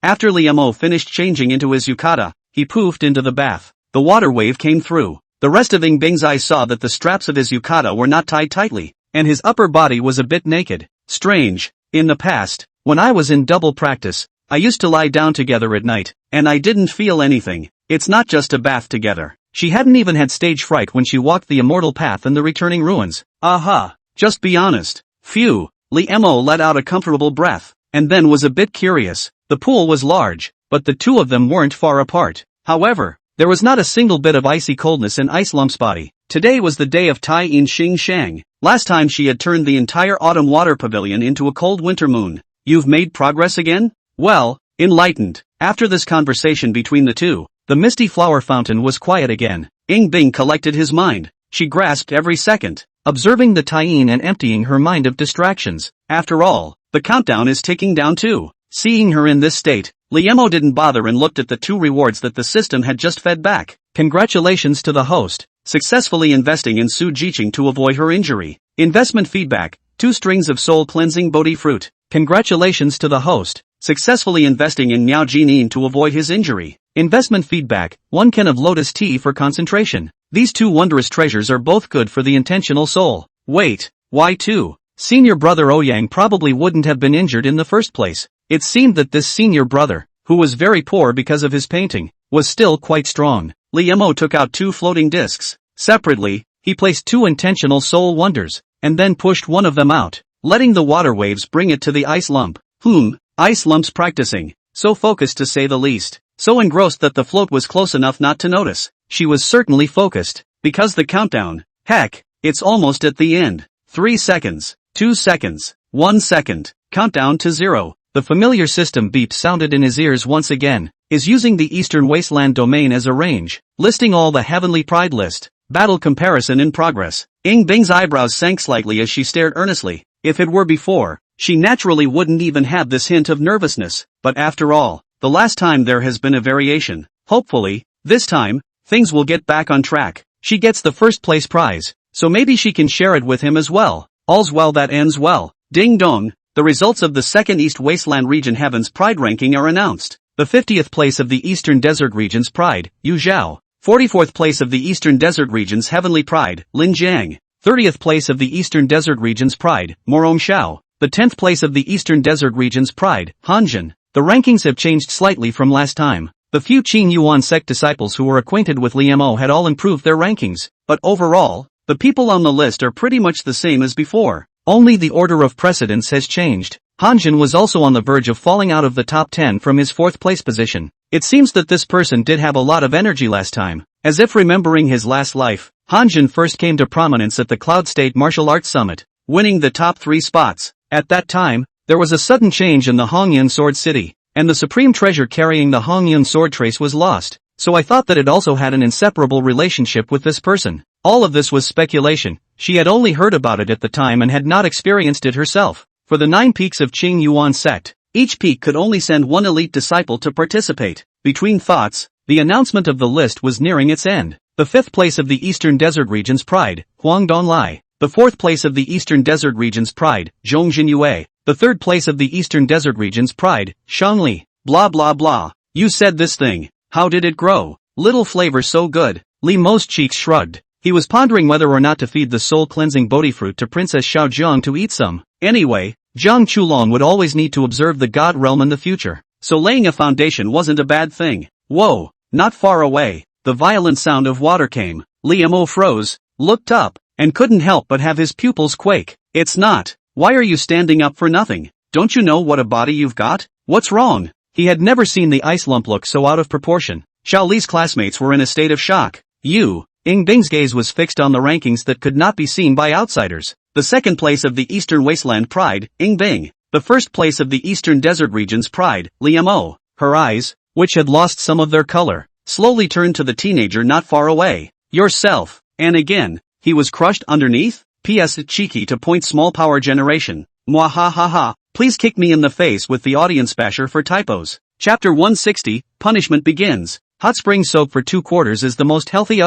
After Li Mo finished changing into his yukata, he poofed into the bath. The water wave came through. The rest of Yingbing's eyes saw that the straps of his yukata were not tied tightly, and his upper body was a bit naked. Strange. In the past, when I was in double practice, I used to lie down together at night, and I didn't feel anything. It's not just a bath together. She hadn't even had stage fright when she walked the immortal path and the returning ruins. Aha. Just be honest. Phew. Li Mo let out a comfortable breath, and then was a bit curious. The pool was large, but the two of them weren't far apart. However, there was not a single bit of icy coldness in Ice Lump's body. Today was the day of Tai In Xing Shang. Last time she had turned the entire autumn water pavilion into a cold winter moon. You've made progress again? Well, enlightened. After this conversation between the two, the misty flower fountain was quiet again. Yingbing collected his mind. She grasped every second, observing the tie-in and emptying her mind of distractions. After all, the countdown is ticking down too. Seeing her in this state, Li Mo didn't bother and looked at the 2 rewards that the system had just fed back. Congratulations to the host, successfully investing in Su Jiqing to avoid her injury. Investment feedback, 2 strings of soul-cleansing Bodhi fruit. Congratulations to the host, successfully investing in Miao Jinin to avoid his injury. Investment feedback, 1 can of lotus tea for concentration. These 2 wondrous treasures are both good for the intentional soul. Wait, why 2? Senior brother Ouyang probably wouldn't have been injured in the first place. It seemed that this senior brother, who was very poor because of his painting, was still quite strong. Li Mo took out 2 floating discs. Separately, he placed 2 intentional soul wonders, and then pushed one of them out, letting the water waves bring it to the ice lump. Ice Lump's practicing, so focused to say the least, so engrossed that the float was close enough not to notice. She was certainly focused, because the countdown, heck, it's almost at the end. 3 seconds, 2 seconds, 1 second, countdown to 0. The familiar system beep sounded in his ears once again. Is using the Eastern Wasteland domain as a range, listing all the Heavenly Pride list. Battle comparison in progress. Yingbing's eyebrows sank slightly as she stared earnestly. If it were before, she naturally wouldn't even have this hint of nervousness, but after all, the last time there has been a variation. Hopefully, this time, things will get back on track. She gets the first place prize, so maybe she can share it with him as well. All's well that ends well. Ding dong. The results of the second East Wasteland Region Heavens Pride ranking are announced. The 50th place of the Eastern Desert Region's Pride, Yu Zhao, 44th place of the Eastern Desert Region's Heavenly Pride, Lin Jiang. 30th place of the Eastern Desert Region's Pride, Morong Xiao. The 10th place of the Eastern Desert Region's Pride, Hanjin. The rankings have changed slightly from last time. The few Qing Yuan sect disciples who were acquainted with Li Mo had all improved their rankings, but overall, the people on the list are pretty much the same as before. Only the order of precedence has changed. Hanjin was also on the verge of falling out of the top 10 from his 4th place position. It seems that this person did have a lot of energy last time. As if remembering his last life, Hanjin first came to prominence at the Cloud State Martial Arts Summit, winning the top 3 spots. At that time, there was a sudden change in the Hongyun Sword City, and the supreme treasure carrying the Hongyun sword trace was lost, so I thought that it also had an inseparable relationship with this person. All of this was speculation. She had only heard about it at the time and had not experienced it herself. For the 9 peaks of Qing Yuan sect, each peak could only send one elite disciple to participate. Between thoughts, the announcement of the list was nearing its end. The 5th place of the Eastern Desert Region's Pride, Huang Donlai. The 4th place of the Eastern Desert Region's Pride, Zhong Jinyue. The 3rd place of the Eastern Desert Region's Pride, Shangli. Blah blah blah. You said this thing. How did it grow? Little flavor so good. Li Mo's cheeks shrugged. He was pondering whether or not to feed the soul-cleansing Bodhi fruit to Princess Xiaozhang to eat some. Anyway, Zhang Chulong would always need to observe the God realm in the future, so laying a foundation wasn't a bad thing. Whoa, not far away, the violent sound of water came. Li Mo froze, looked up, and couldn't help but have his pupils quake. It's not. Why are you standing up for nothing? Don't you know what a body you've got? What's wrong? He had never seen the ice lump look so out of proportion. Xiao Li's classmates were in a state of shock. Ying Bing's gaze was fixed on the rankings that could not be seen by outsiders. The 2nd place of the Eastern Wasteland Pride, Ying Bing. The 1st place of the Eastern Desert Region's Pride, Li Mo. Her eyes, which had lost some of their color, slowly turned to the teenager not far away. Yourself. And again, he was crushed underneath? P.S. Cheeky to point small power generation. Mwahahaha. Please kick me in the face with the audience basher for typos. Chapter 160, Punishment begins. Hot spring soak for 2 quarters is the most healthy.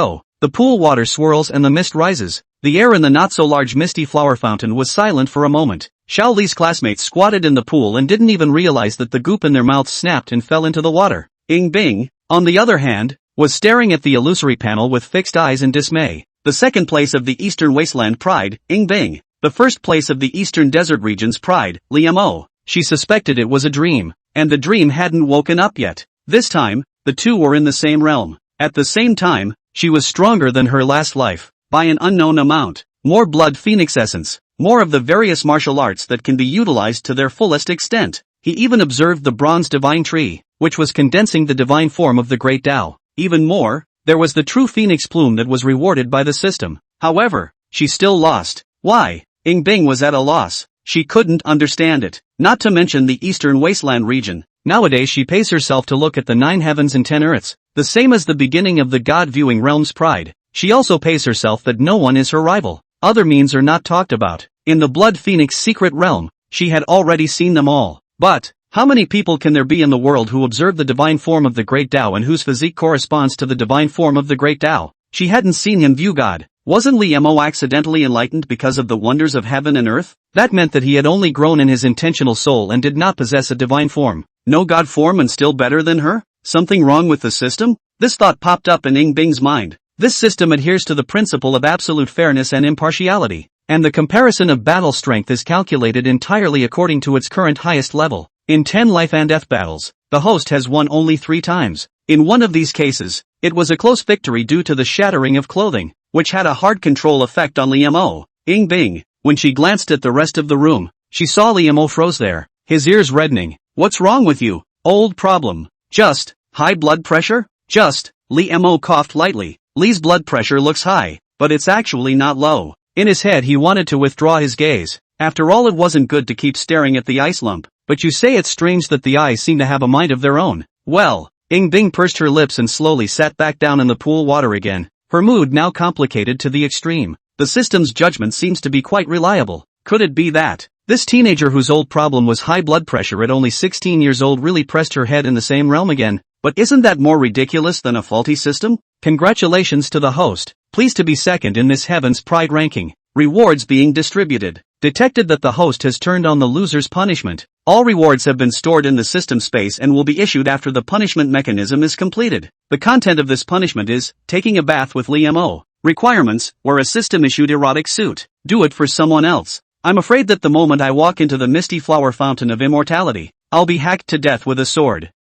The pool water swirls and the mist rises. The air in the not-so-large misty flower fountain was silent for a moment. Xiao Li's classmates squatted in the pool and didn't even realize that the goop in their mouths snapped and fell into the water. Ying Bing, on the other hand, was staring at the illusory panel with fixed eyes in dismay. The 2nd place of the Eastern Wasteland Pride, Ying Bing. The 1st place of the Eastern Desert Region's Pride, Li Mo. She suspected it was a dream, and the dream hadn't woken up yet. This time, the two were in the same realm. At the same time, she was stronger than her last life, by an unknown amount. More blood phoenix essence, more of the various martial arts that can be utilized to their fullest extent. He even observed the bronze divine tree, which was condensing the divine form of the great Tao. Even more, there was the true phoenix plume that was rewarded by the system. However, she still lost. Why? Ying Bing was at a loss. She couldn't understand it. Not to mention the Eastern Wasteland region. Nowadays she pays herself to look at the 9 heavens and 10 earths, the same as the beginning of the God-viewing realm's pride. She also pays herself that no one is her rival. Other means are not talked about. In the Blood Phoenix secret realm, she had already seen them all. But, how many people can there be in the world who observe the divine form of the great Tao and whose physique corresponds to the divine form of the great Tao? She hadn't seen him view God. Wasn't Li Mo accidentally enlightened because of the wonders of heaven and earth? That meant that he had only grown in his intentional soul and did not possess a divine form. No God form and still better than her? Something wrong with the system? This thought popped up in Ying Bing's mind. This system adheres to the principle of absolute fairness and impartiality, and the comparison of battle strength is calculated entirely according to its current highest level. In 10 life and death battles, the host has won only 3 times. In one of these cases, it was a close victory due to the shattering of clothing, which had a hard control effect on Li Mo. Ying Bing, when she glanced at the rest of the room, she saw Li Mo froze there, his ears reddening. What's wrong with you? Old problem. Just, high blood pressure? Just, Li Mo coughed lightly. Li's blood pressure looks high, but it's actually not low. In his head he wanted to withdraw his gaze. After all, it wasn't good to keep staring at the ice lump. But you say it's strange that the eyes seem to have a mind of their own. Well, Ying Bing pursed her lips and slowly sat back down in the pool water again. Her mood now complicated to the extreme. The system's judgment seems to be quite reliable. Could it be that this teenager whose old problem was high blood pressure at only 16 years old really pressed her head in the same realm again? But isn't that more ridiculous than a faulty system? Congratulations to the host, pleased to be second in this Heaven's Pride ranking. Rewards being distributed. Detected that the host has turned on the loser's punishment. All rewards have been stored in the system space and will be issued after the punishment mechanism is completed. The content of this punishment is, taking a bath with Lee Mo. Requirements, wear a system-issued erotic suit. Do it for someone else. I'm afraid that the moment I walk into the misty flower fountain of immortality, I'll be hacked to death with a sword.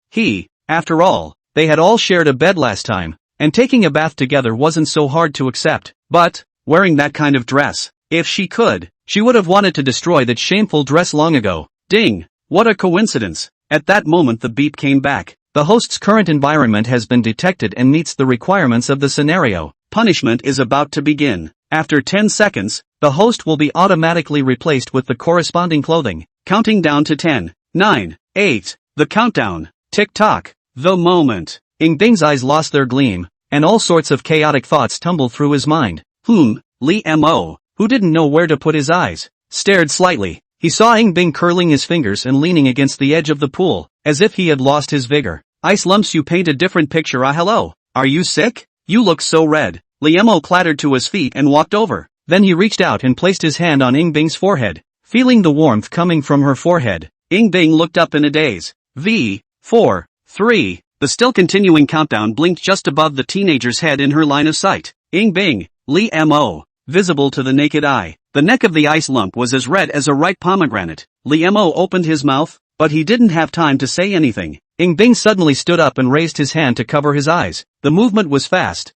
After all, they had all shared a bed last time, and taking a bath together wasn't so hard to accept. But, wearing that kind of dress, if she could, she would have wanted to destroy that shameful dress long ago. Ding! What a coincidence. At that moment the beep came back. The host's current environment has been detected and meets the requirements of the scenario. Punishment is about to begin. After 10 seconds, the host will be automatically replaced with the corresponding clothing. Counting down to 10, 9, 8, the countdown. Tick-tock. The moment. Bing's eyes lost their gleam, and all sorts of chaotic thoughts tumbled through his mind. Lee Mo, who didn't know where to put his eyes, stared slightly. He saw Bing curling his fingers and leaning against the edge of the pool, as if he had lost his vigor. Ice lumps, you paint a different picture. Hello. Are you sick? You look so red. Lee Mo clattered to his feet and walked over. Then he reached out and placed his hand on Bing's forehead. Feeling the warmth coming from her forehead, Bing looked up in a daze. 4, 3, the still continuing countdown blinked just above the teenager's head in her line of sight. Bing, Lee Mo, visible to the naked eye. The neck of the ice lump was as red as a ripe pomegranate. Lee Mo opened his mouth, but he didn't have time to say anything. Bing suddenly stood up and raised his hand to cover his eyes. The movement was fast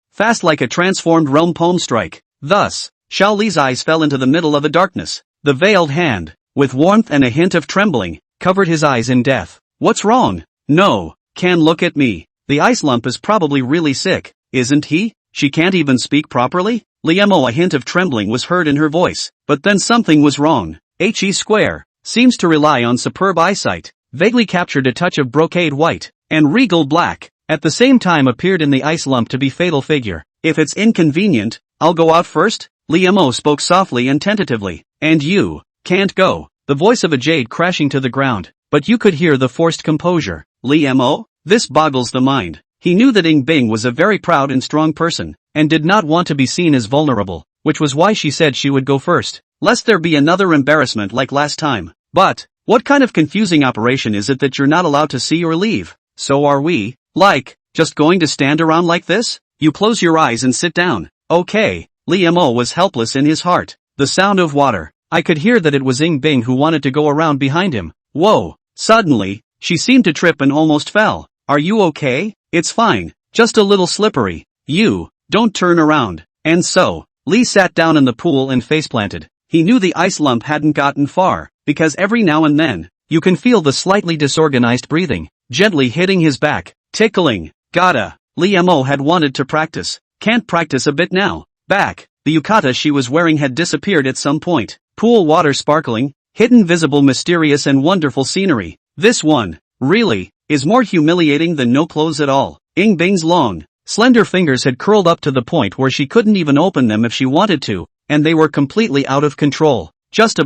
like a transformed realm palm strike. Thus, Xiao Li's eyes fell into the middle of the darkness. The veiled hand, with warmth and a hint of trembling, covered his eyes in death. What's wrong? No, can look at me. The ice lump is probably really sick, isn't he? She can't even speak properly? Lee Mo, a hint of trembling was heard in her voice, but then something was wrong. He square, seems to rely on superb eyesight, vaguely captured a touch of brocade white, and regal black, at the same time appeared in the ice lump to be fatal figure. If it's inconvenient, I'll go out first? Lee Mo spoke softly and tentatively. And you can't go. The voice of a jade crashing to the ground, but you could hear the forced composure. Lee Mo? This boggles the mind. He knew that Bing was a very proud and strong person, and did not want to be seen as vulnerable, which was why she said she would go first, lest there be another embarrassment like last time. But, what kind of confusing operation is it that you're not allowed to see or leave? So are we, just going to stand around like this? You close your eyes and sit down. Okay. Lee Mo was helpless in his heart. The sound of water. I could hear that it was Bing who wanted to go around behind him. Whoa. Suddenly, she seemed to trip and almost fell. Are you okay? It's fine. Just a little slippery. You, don't turn around. And so, Lee sat down in the pool and faceplanted. He knew the ice lump hadn't gotten far, because every now and then, you can feel the slightly disorganized breathing, gently hitting his back, tickling. Gotta. Lee Mo had wanted to practice. Can't practice a bit now. Back. The yukata she was wearing had disappeared at some point. Pool water sparkling, hidden visible mysterious and wonderful scenery. This one, really, is more humiliating than no clothes at all. Bing's long, slender fingers had curled up to the point where she couldn't even open them if she wanted to, and they were completely out of control. Just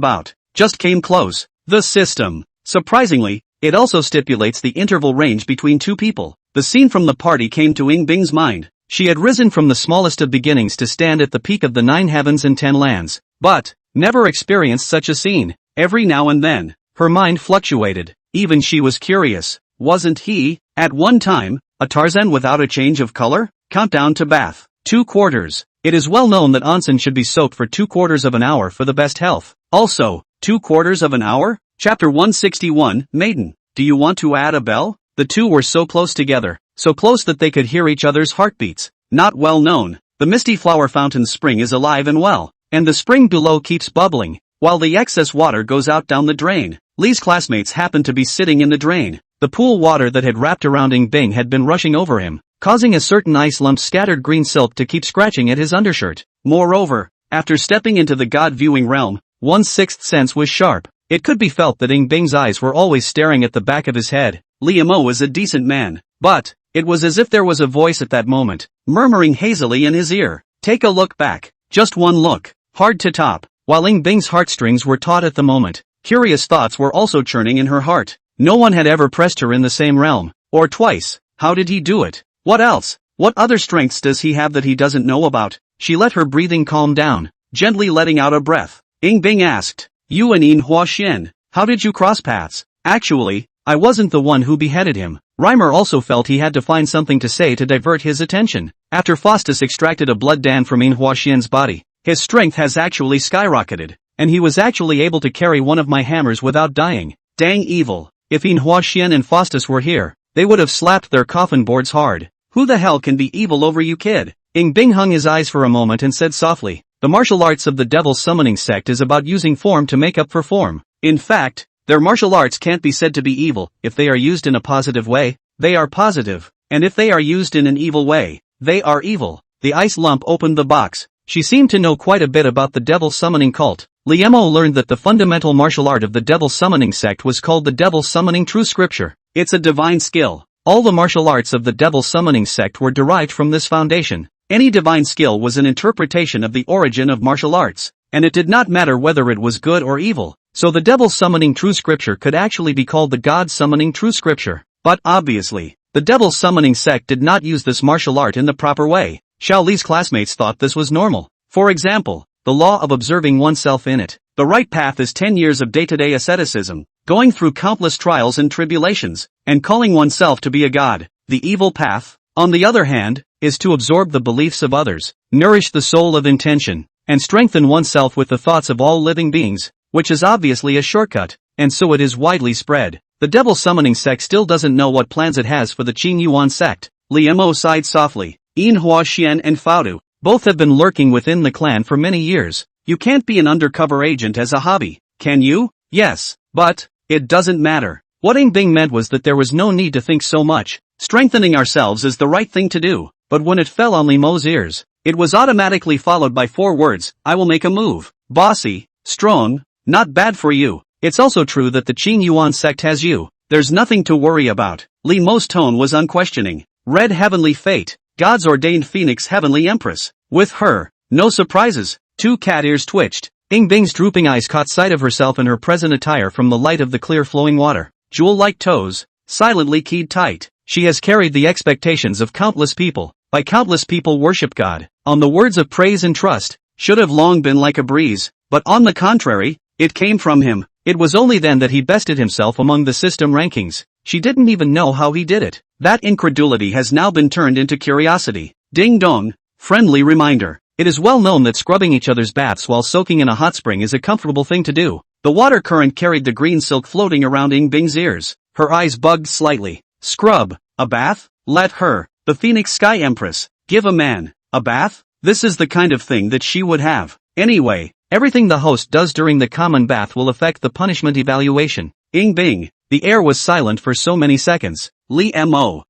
came close. The system. Surprisingly, it also stipulates the interval range between two people. The scene from the party came to Bing's mind. She had risen from the smallest of beginnings to stand at the peak of the 9 heavens and 10 lands, but never experienced such a scene. Every now and then, her mind fluctuated. Even she was curious. Wasn't he, at one time, a Tarzan without a change of color? Countdown to bath. 2 quarters. It is well known that onsen should be soaked for 2/4 of an hour for the best health. Also, 2/4 of an hour? Chapter 161, Maiden. Do you want to add a bell? The two were so close together, so close that they could hear each other's heartbeats. Not well known. The misty flower fountain's spring is alive and well, and the spring below keeps bubbling, while the excess water goes out down the drain. Lee's classmates happened to be sitting in the drain. The pool water that had wrapped around Bing had been rushing over him, causing a certain ice lump's scattered green silk to keep scratching at his undershirt. Moreover, after stepping into the God-viewing realm, one's sixth sense was sharp. It could be felt that Bing's eyes were always staring at the back of his head. Lee Mo was a decent man, but it was as if there was a voice at that moment, murmuring hazily in his ear. Take a look back. Just one look. Hard to top. While Bing's heartstrings were taut at the moment, curious thoughts were also churning in her heart. No one had ever pressed her in the same realm. Or twice. How did he do it? What else? What other strengths does he have that he doesn't know about? She let her breathing calm down. gently letting out a breath. Ying Bing asked, "You and Yin Hua Xian, how did you cross paths?" "Actually, I wasn't the one who beheaded him." Reimer also felt he had to find something to say to divert his attention. After Faustus extracted a blood dan from Yin Hua Xian's body, his strength has actually skyrocketed, and he was actually able to carry one of my hammers without dying. Dang evil. If Yin Hua Xian and Faustus were here, they would have slapped their coffin boards hard. Who the hell can be evil over you, kid? Ying Bing hung his eyes for a moment and said softly, "The martial arts of the Devil Summoning Sect is about using form to make up for form. In fact, their martial arts can't be said to be evil. If they are used in a positive way, they are positive, and if they are used in an evil way, they are evil." The ice lump opened the box. She seemed to know quite a bit about the devil summoning cult. Liemo learned that the fundamental martial art of the Devil Summoning Sect was called the Devil Summoning True Scripture. It's a divine skill. All the martial arts of the Devil Summoning Sect were derived from this foundation. Any divine skill was an interpretation of the origin of martial arts, and it did not matter whether it was good or evil. So the Devil Summoning True Scripture could actually be called the God Summoning True Scripture. But obviously, the Devil Summoning Sect did not use this martial art in the proper way. Xiao Li's classmates thought this was normal. For example, the law of observing oneself in it. The right path is 10 years of day-to-day asceticism, going through countless trials and tribulations, and calling oneself to be a god. The evil path, on the other hand, is to absorb the beliefs of others, nourish the soul of intention, and strengthen oneself with the thoughts of all living beings, which is obviously a shortcut, and so it is widely spread. The Devil Summoning Sect still doesn't know what plans it has for the Qing Yuan sect. Liemo sighed softly. Yin Hua Xian and Faudu, both have been lurking within the clan for many years. You can't be an undercover agent as a hobby, can you? Yes, but it doesn't matter. What Ying Bing meant was that there was no need to think so much. Strengthening ourselves is the right thing to do. But when it fell on Limo's ears, it was automatically followed by 4 words: I will make a move. Bossy, strong, not bad for you. It's also true that the Qing Yuan sect has you. There's nothing to worry about. Limo's tone was unquestioning. Red heavenly fate, God's ordained phoenix heavenly empress. With her, no surprises. 2 cat ears twitched. Ying Bing's drooping eyes caught sight of herself in her present attire from the light of the clear flowing water. Jewel-like toes, silently keyed tight. She has carried the expectations of countless people. By countless people worship God. On the words of praise and trust, should have long been like a breeze, but on the contrary, it came from him. It was only then that he bested himself among the system rankings. She didn't even know how he did it. That incredulity has now been turned into curiosity. Ding dong, friendly reminder. It is well known that scrubbing each other's baths while soaking in a hot spring is a comfortable thing to do. The water current carried the green silk floating around Ying Bing's ears. Her eyes bugged slightly. Scrub, a bath? Let her, the Phoenix Sky Empress, give a man a bath? This is the kind of thing that she would have. Anyway, everything the host does during the common bath will affect the punishment evaluation. Ying Bing. The air was silent for so many seconds. Liemo.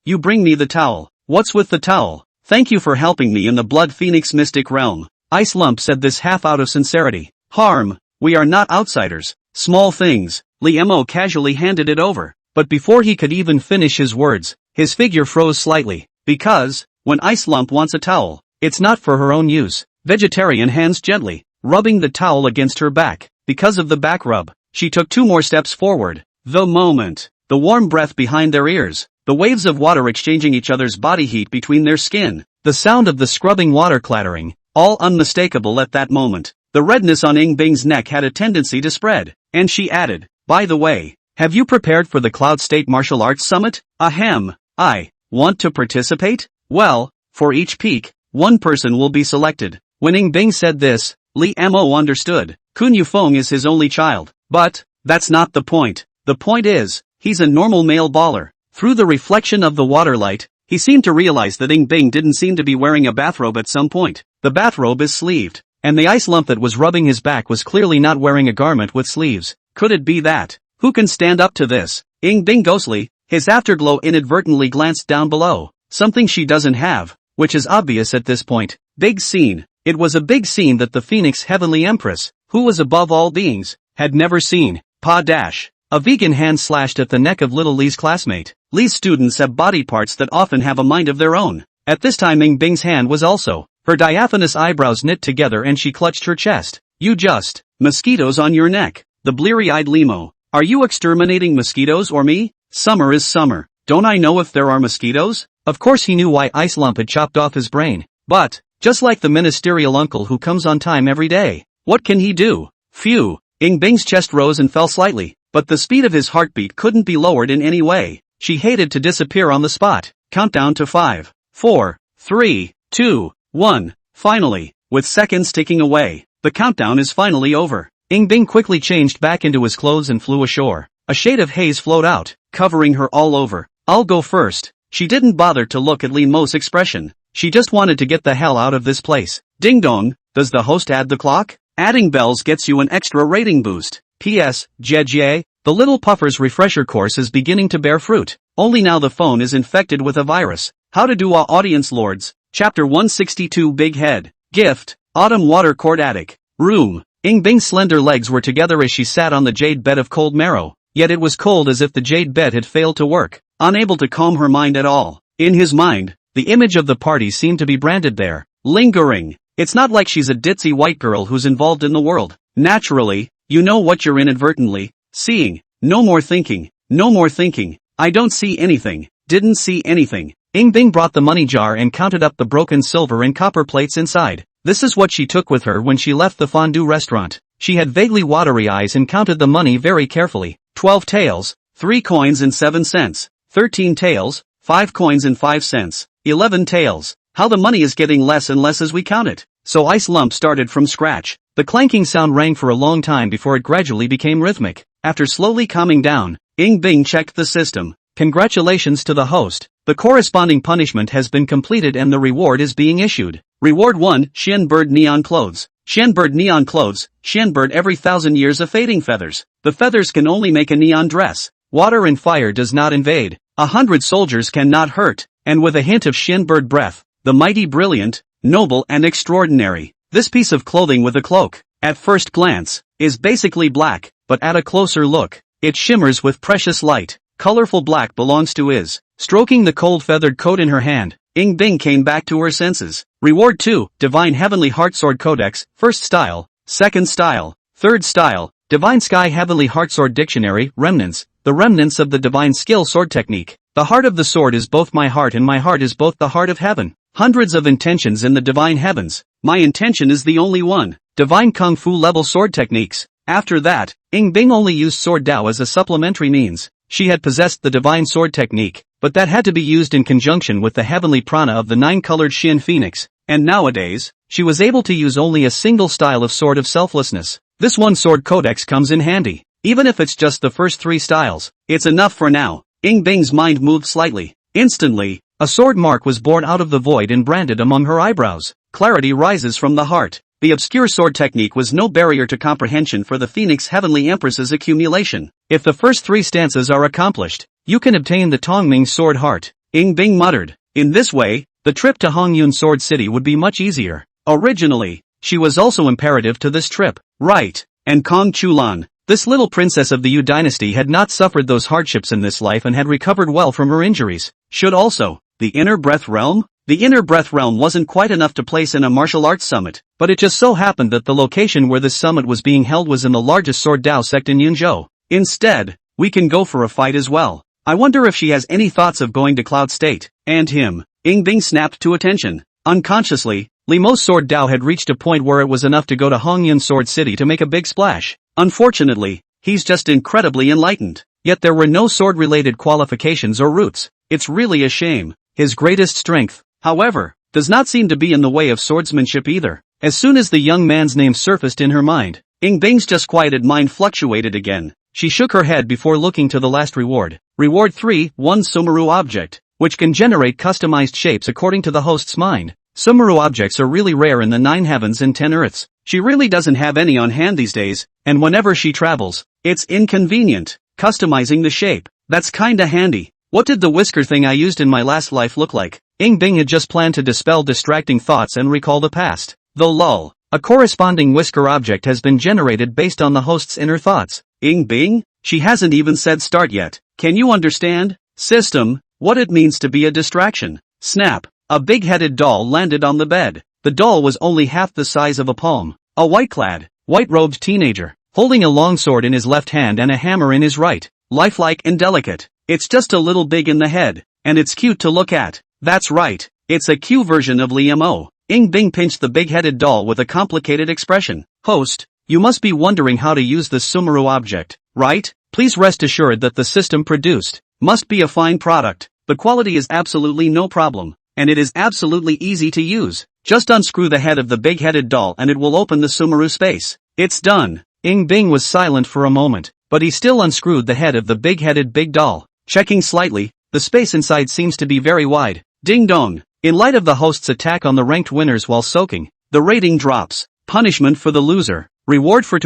You bring me the towel. What's with the towel? Thank you for helping me in the Blood Phoenix mystic realm. Ice Lump said this half out of sincerity. Harm. We are not outsiders. Small things. Liemo casually handed it over. But before he could even finish his words, his figure froze slightly. Because, when Ice Lump wants a towel, it's not for her own use. Vegetarian hands gently, rubbing the towel against her back. Because of the back rub, she took 2 more steps forward. The moment, the warm breath behind their ears, the waves of water exchanging each other's body heat between their skin, the sound of the scrubbing water clattering, all unmistakable at that moment. The redness on Ying Bing's neck had a tendency to spread, and she added, by the way, have you prepared for the Cloud State Martial Arts Summit? Ahem, I want to participate? Well, for each peak, 1 person will be selected. When Ying Bing said this, Liemo understood. Kun Yufeng is his only child. But, that's not the point. The point is, he's a normal male baller. Through the reflection of the water light, he seemed to realize that Ying Bing didn't seem to be wearing a bathrobe at some point. The bathrobe is sleeved, and the ice lump that was rubbing his back was clearly not wearing a garment with sleeves. Could it be that? Who can stand up to this? Ying Bing ghostly, his afterglow inadvertently glanced down below. Something she doesn't have, which is obvious at this point. Big scene. It was a big scene that the Phoenix Heavenly Empress, who was above all beings, had never seen. Pa dash. A vegan hand slashed at the neck of little Li's classmate. Li's students have body parts that often have a mind of their own. At this time Ying Bing's hand was also. Her diaphanous eyebrows knit together and she clutched her chest. You just. Mosquitoes on your neck. The bleary-eyed Limo. Are you exterminating mosquitoes or me? Summer is summer. Don't I know if there are mosquitoes? Of course he knew why Ice Lump had chopped off his brain. But, Just like the ministerial uncle who comes on time every day. What can he do? Phew. Bing's chest rose and fell slightly, but the speed of his heartbeat couldn't be lowered in any way. She hated to disappear on the spot. Countdown to 5, 4, 3, 2, 1. Finally, with seconds ticking away, the countdown is finally over. Bing quickly changed back into his clothes and flew ashore. A shade of haze flowed out, covering her all over. I'll go first. She didn't bother to look at Lee Mo's expression. She just wanted to get the hell out of this place. Ding dong, does the host add the clock? Adding bells gets you an extra rating boost. P.S. Jejie, the little puffer's refresher course is beginning to bear fruit. Only now the phone is infected with a virus. How to do audience lords. Chapter 162 Big Head. Gift. Autumn water court attic. Room. Bing's slender legs were together as she sat on the jade bed of cold marrow. Yet it was cold as if the jade bed had failed to work. Unable to calm her mind at all. In his mind, the image of the party seemed to be branded there. Lingering. It's not like she's a ditzy white girl who's involved in the world. Naturally, you know what you're inadvertently seeing. No more thinking. No more thinking. I don't see anything. Didn't see anything. Bing brought the money jar and counted up the broken silver and copper plates inside. This is what she took with her when she left the fondue restaurant. She had vaguely watery eyes and counted the money very carefully. 12 taels, 3 coins and 7 cents. 13 taels, 5 coins and 5 cents. 11 taels. How the money is getting less and less as we count it. So Ice Lump started from scratch. The clanking sound rang for a long time before it gradually became rhythmic. After slowly calming down, Bing checked the system. Congratulations to the host. The corresponding punishment has been completed and the reward is being issued. Reward 1, Shenbird Neon Clothes. Shenbird Neon Clothes. Shenbird every 1,000 years of fading feathers. The feathers can only make a neon dress. Water and fire does not invade. 100 soldiers cannot hurt. And with a hint of Shenbird breath, the mighty brilliant, noble and extraordinary. This piece of clothing with a cloak, at first glance, is basically black, but at a closer look, it shimmers with precious light. Colorful black belongs to Iz. Stroking the cold feathered coat in her hand, Bing came back to her senses. Reward 2, Divine Heavenly Heartsword Codex, First Style, Second Style, Third Style, Divine Sky Heavenly Heartsword Dictionary, Remnants, the remnants of the Divine Skill Sword Technique. The heart of the sword is both my heart and my heart is both the heart of heaven. Hundreds of intentions in the divine heavens. My intention is the only one. Divine Kung Fu level sword techniques. After that, Bing only used sword Dao as a supplementary means. She had possessed the divine sword technique, but that had to be used in conjunction with the heavenly prana of the 9-colored Shin Phoenix, and nowadays, she was able to use only a single style of sword of selflessness. This one sword codex comes in handy. Even if it's just the first 3 styles, it's enough for now. Bing's mind moved slightly. Instantly, a sword mark was born out of the void and branded among her eyebrows. Clarity rises from the heart. The obscure sword technique was no barrier to comprehension for the Phoenix Heavenly Empress's accumulation. If the first 3 stances are accomplished, you can obtain the Tongming Sword Heart. Bing muttered. In this way, the trip to Hongyun Sword City would be much easier. Originally, she was also imperative to this trip. Right. And Kong Chulan, this little princess of the Yu dynasty had not suffered those hardships in this life and had recovered well from her injuries. Should also. The Inner Breath Realm? The Inner Breath Realm wasn't quite enough to place in a martial arts summit, but it just so happened that the location where this summit was being held was in the largest Sword Dao sect in Yunzhou. Instead, we can go for a fight as well. I wonder if she has any thoughts of going to Cloud State, and him. Bing snapped to attention. Unconsciously, Li Mo's Sword Dao had reached a point where it was enough to go to Hongyun Sword City to make a big splash. Unfortunately, he's just incredibly enlightened. Yet there were no sword-related qualifications or roots. It's really a shame. His greatest strength, however, does not seem to be in the way of swordsmanship either. As soon as the young man's name surfaced in her mind, Bing's just quieted mind fluctuated again. She shook her head before looking to the last reward. Reward 3, 1 Sumeru object, which can generate customized shapes according to the host's mind. Sumeru objects are really rare in the 9 heavens and 10 earths. She really doesn't have any on hand these days, and whenever she travels, it's inconvenient. Customizing the shape, that's kinda handy. What did the whisker thing I used in my last life look like? Bing had just planned to dispel distracting thoughts and recall the past. Though lol, a corresponding whisker object has been generated based on the host's inner thoughts. Bing? She hasn't even said start yet. Can you understand, system, what it means to be a distraction? Snap. A big-headed doll landed on the bed. The doll was only half the size of a palm. A white-clad, white-robed teenager, holding a long sword in his left hand and a hammer in his right. Lifelike and delicate. It's just a little big in the head, and it's cute to look at. That's right, it's a Q version of Li Mo. Bing pinched the big-headed doll with a complicated expression. Host, you must be wondering how to use this Sumeru object, right? Please rest assured that the system produced must be a fine product. The quality is absolutely no problem, and it is absolutely easy to use. Just unscrew the head of the big-headed doll and it will open the Sumeru space. It's done. Bing was silent for a moment, but he still unscrewed the head of the big-headed big doll. Checking slightly, the space inside seems to be very wide. Ding dong. In light of the host's attack on the ranked winners while soaking, the rating drops. Punishment for the loser. Reward for *********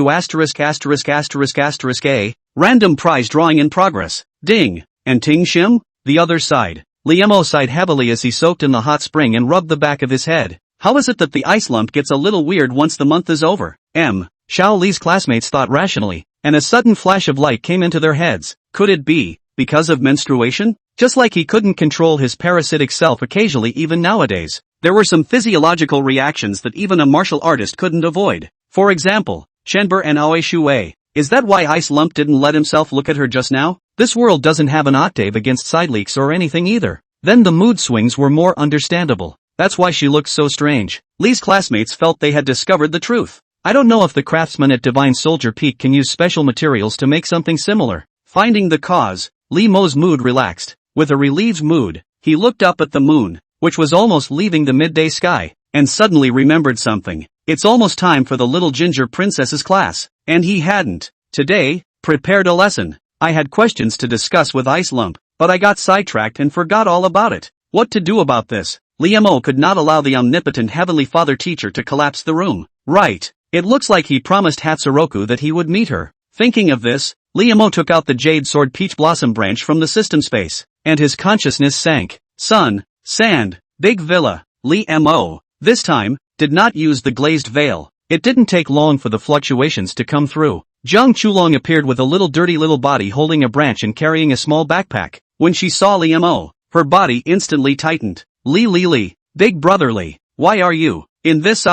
A. Random prize drawing in progress. Ding. And Ting Shim? The other side. Liemo sighed heavily as he soaked in the hot spring and rubbed the back of his head. How is it that the ice lump gets a little weird once the month is over? Xiao Li's classmates thought rationally, and a sudden flash of light came into their heads. Could it be because of menstruation? Just like he couldn't control his parasitic self occasionally even nowadays. There were some physiological reactions that even a martial artist couldn't avoid. For example, Shenber and Aoi Shui. Is that why Ice Lump didn't let himself look at her just now? This world doesn't have an octave against side leaks or anything either. Then the mood swings were more understandable. That's why she looked so strange. Li's classmates felt they had discovered the truth. I don't know if the craftsman at Divine Soldier Peak can use special materials to make something similar. Finding the cause, Li Mo's mood relaxed. With a relieved mood, he looked up at the moon, which was almost leaving the midday sky, and suddenly remembered something. It's almost time for the little ginger princess's class, and he hadn't, today, prepared a lesson. I had questions to discuss with Ice Lump, but I got sidetracked and forgot all about it. What to do about this? Liemo could not allow the omnipotent Heavenly Father teacher to collapse the room. Right. It looks like he promised Hatsuroku that he would meet her. Thinking of this, Liemo took out the Jade Sword Peach Blossom branch from the system space, and his consciousness sank. Sun, sand, big villa. Liemo, this time, did not use the glazed veil. It didn't take long for the fluctuations to come through. Jiang Chulong appeared with a little dirty little body holding a branch and carrying a small backpack. When she saw Liemo, her body instantly tightened. Li, big brotherly, why are you in this?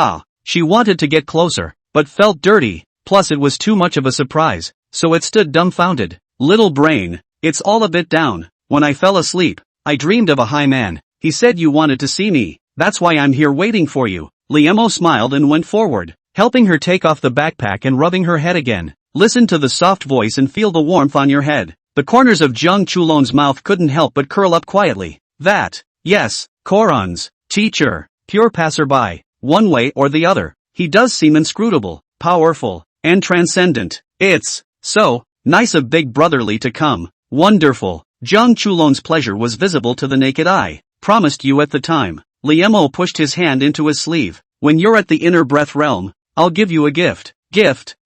She wanted to get closer, but felt dirty, plus it was too much of a surprise, so it stood dumbfounded. Little brain, it's all a bit down. When I fell asleep, I dreamed of a high man. He said you wanted to see me. That's why I'm here waiting for you. Liemo smiled and went forward, helping her take off the backpack and rubbing her head again. Listen to the soft voice and feel the warmth on your head. The corners of Jiang Chulong's mouth couldn't help but curl up quietly. That, yes, Koron's teacher, pure passerby. One way or the other, he does seem inscrutable, powerful, and transcendent. It's so nice of Big Brotherly to come. Wonderful. Jiang Chulong's pleasure was visible to the naked eye. Promised you at the time. Liemo pushed his hand into his sleeve. When you're at the inner breath realm, I'll give you a gift. Gift?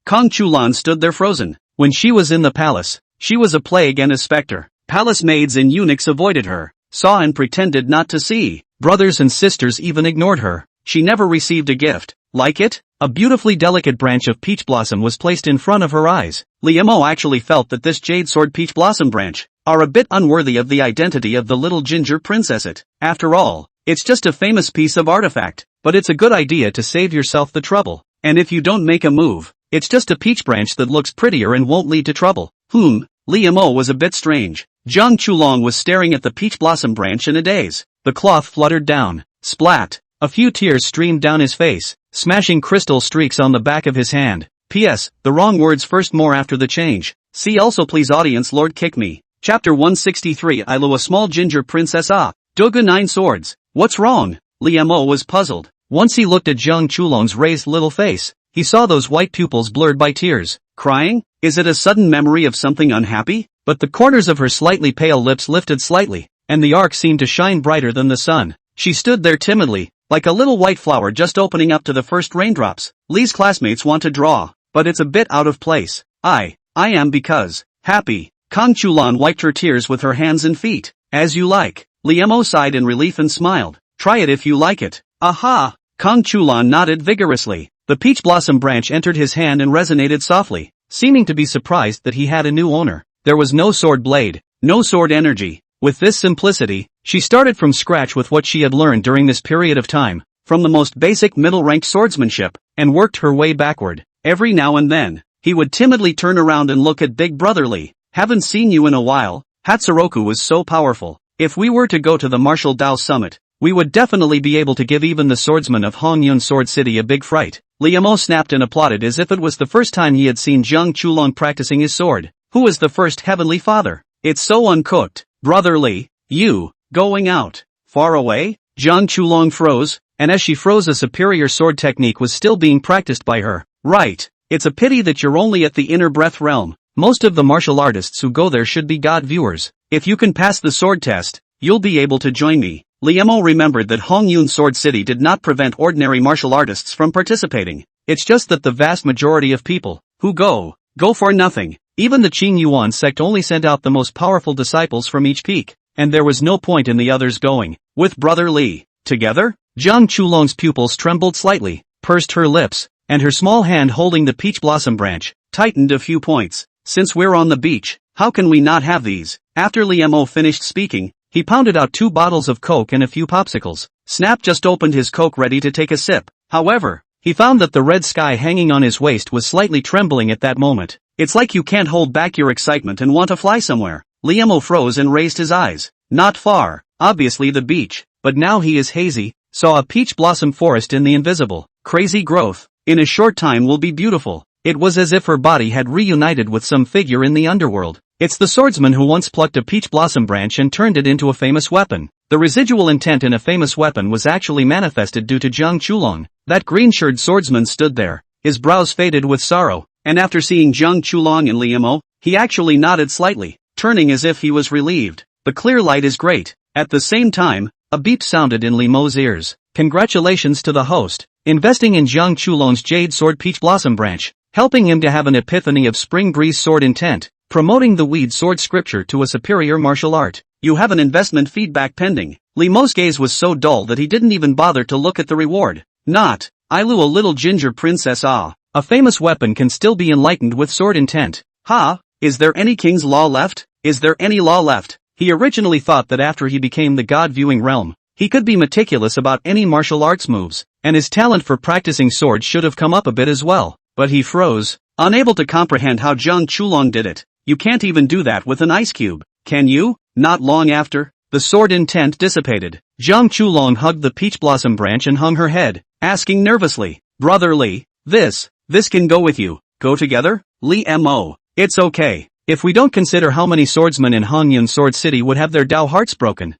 Kong Chulan stood there frozen. When she was in the palace, she was a plague and a specter. Palace maids and eunuchs avoided her, saw and pretended not to see. Brothers and sisters even ignored her. She never received a gift. Like it? A beautifully delicate branch of peach blossom was placed in front of her eyes. Liemo actually felt that this Jade Sword Peach Blossom branch are a bit unworthy of the identity of the little ginger princess. After all, it's just a famous piece of artifact, but it's a good idea to save yourself the trouble. And if you don't make a move, it's just a peach branch that looks prettier and won't lead to trouble. Liemo was a bit strange. Jiang Chulong was staring at the peach blossom branch in a daze. The cloth fluttered down. Splat. A few tears streamed down his face, smashing crystal streaks on the back of his hand. P.S. The wrong words first, more after the change. See also please audience Lord kick me. Chapter 163 Ilu a small ginger princess Doga 9 swords. What's wrong? Liemo was puzzled. Once he looked at Jiang Chulong's raised little face, he saw those white pupils blurred by tears. Crying? Is it a sudden memory of something unhappy? But the corners of her slightly pale lips lifted slightly, and the arc seemed to shine brighter than the sun. She stood there timidly, like a little white flower just opening up to the first raindrops. Li's classmates want to draw, but it's a bit out of place. I am because happy. Kong Chulan wiped her tears with her hands and feet. As you like. Liemo sighed in relief and smiled. Try it if you like it. Aha! Kong Chulan nodded vigorously. The peach blossom branch entered his hand and resonated softly, seeming to be surprised that he had a new owner. There was no sword blade, no sword energy. With this simplicity, she started from scratch with what she had learned during this period of time, from the most basic middle-ranked swordsmanship, and worked her way backward. Every now and then, he would timidly turn around and look at Big Brotherly. Haven't seen you in a while. Hatsuroku was so powerful. If we were to go to the Martial Dao Summit, we would definitely be able to give even the swordsman of Hongyun Sword City a big fright. Liamo snapped and applauded as if it was the first time he had seen Zhang Chulong practicing his sword. Who is the first heavenly father? It's so uncooked. Brother Li, you, going out. Far away? Zhang Chulong froze, and as she froze a superior sword technique was still being practiced by her. Right. It's a pity that you're only at the inner breath realm. Most of the martial artists who go there should be god viewers. If you can pass the sword test, you'll be able to join me. Liamo remembered that Hongyun Sword City did not prevent ordinary martial artists from participating. It's just that the vast majority of people who go for nothing. Even the Qing Yuan sect only sent out the most powerful disciples from each peak, and there was no point in the others going. With Brother Li, together? Zhang Chulong's pupils trembled slightly, pursed her lips, and her small hand holding the peach blossom branch tightened a few points. Since we're on the beach, how can we not have these? After Liamo finished speaking, he pounded out 2 bottles of Coke and a few popsicles. Snap just opened his Coke ready to take a sip. However, he found that the red sky hanging on his waist was slightly trembling at that moment. It's like you can't hold back your excitement and want to fly somewhere. Liamo froze and raised his eyes. Not far, obviously the beach, but now he is hazy, saw a peach blossom forest in the invisible. Crazy growth. In a short time will be beautiful. It was as if her body had reunited with some figure in the underworld. It's the swordsman who once plucked a peach blossom branch and turned it into a famous weapon. The residual intent in a famous weapon was actually manifested due to Zhang Chulong. That green-shirted swordsman stood there, his brows faded with sorrow, and after seeing Zhang Chulong and Liamo, he actually nodded slightly, turning as if he was relieved. The clear light is great. At the same time, a beep sounded in Liamo's ears. Congratulations to the host, investing in Zhang Chulong's jade sword peach blossom branch, helping him to have an epiphany of spring breeze sword intent, promoting the weed sword scripture to a superior martial art. You have an investment feedback pending. Liamo's gaze was so dull that he didn't even bother to look at the reward. Not, Ilu a little ginger princess ah. A famous weapon can still be enlightened with sword intent. Ha, is there any king's law left? Is there any law left? He originally thought that after he became the god-viewing realm, he could be meticulous about any martial arts moves, and his talent for practicing swords should have come up a bit as well. But he froze, unable to comprehend how Zhang Chulong did it. You can't even do that with an ice cube, can you? Not long after, the sword intent dissipated. Zhang Chulong hugged the peach blossom branch and hung her head, asking nervously, Brother Li, this can go with you. Go together? Li Mo. It's okay. If we don't consider how many swordsmen in Hongyun Sword City would have their Dao hearts broken.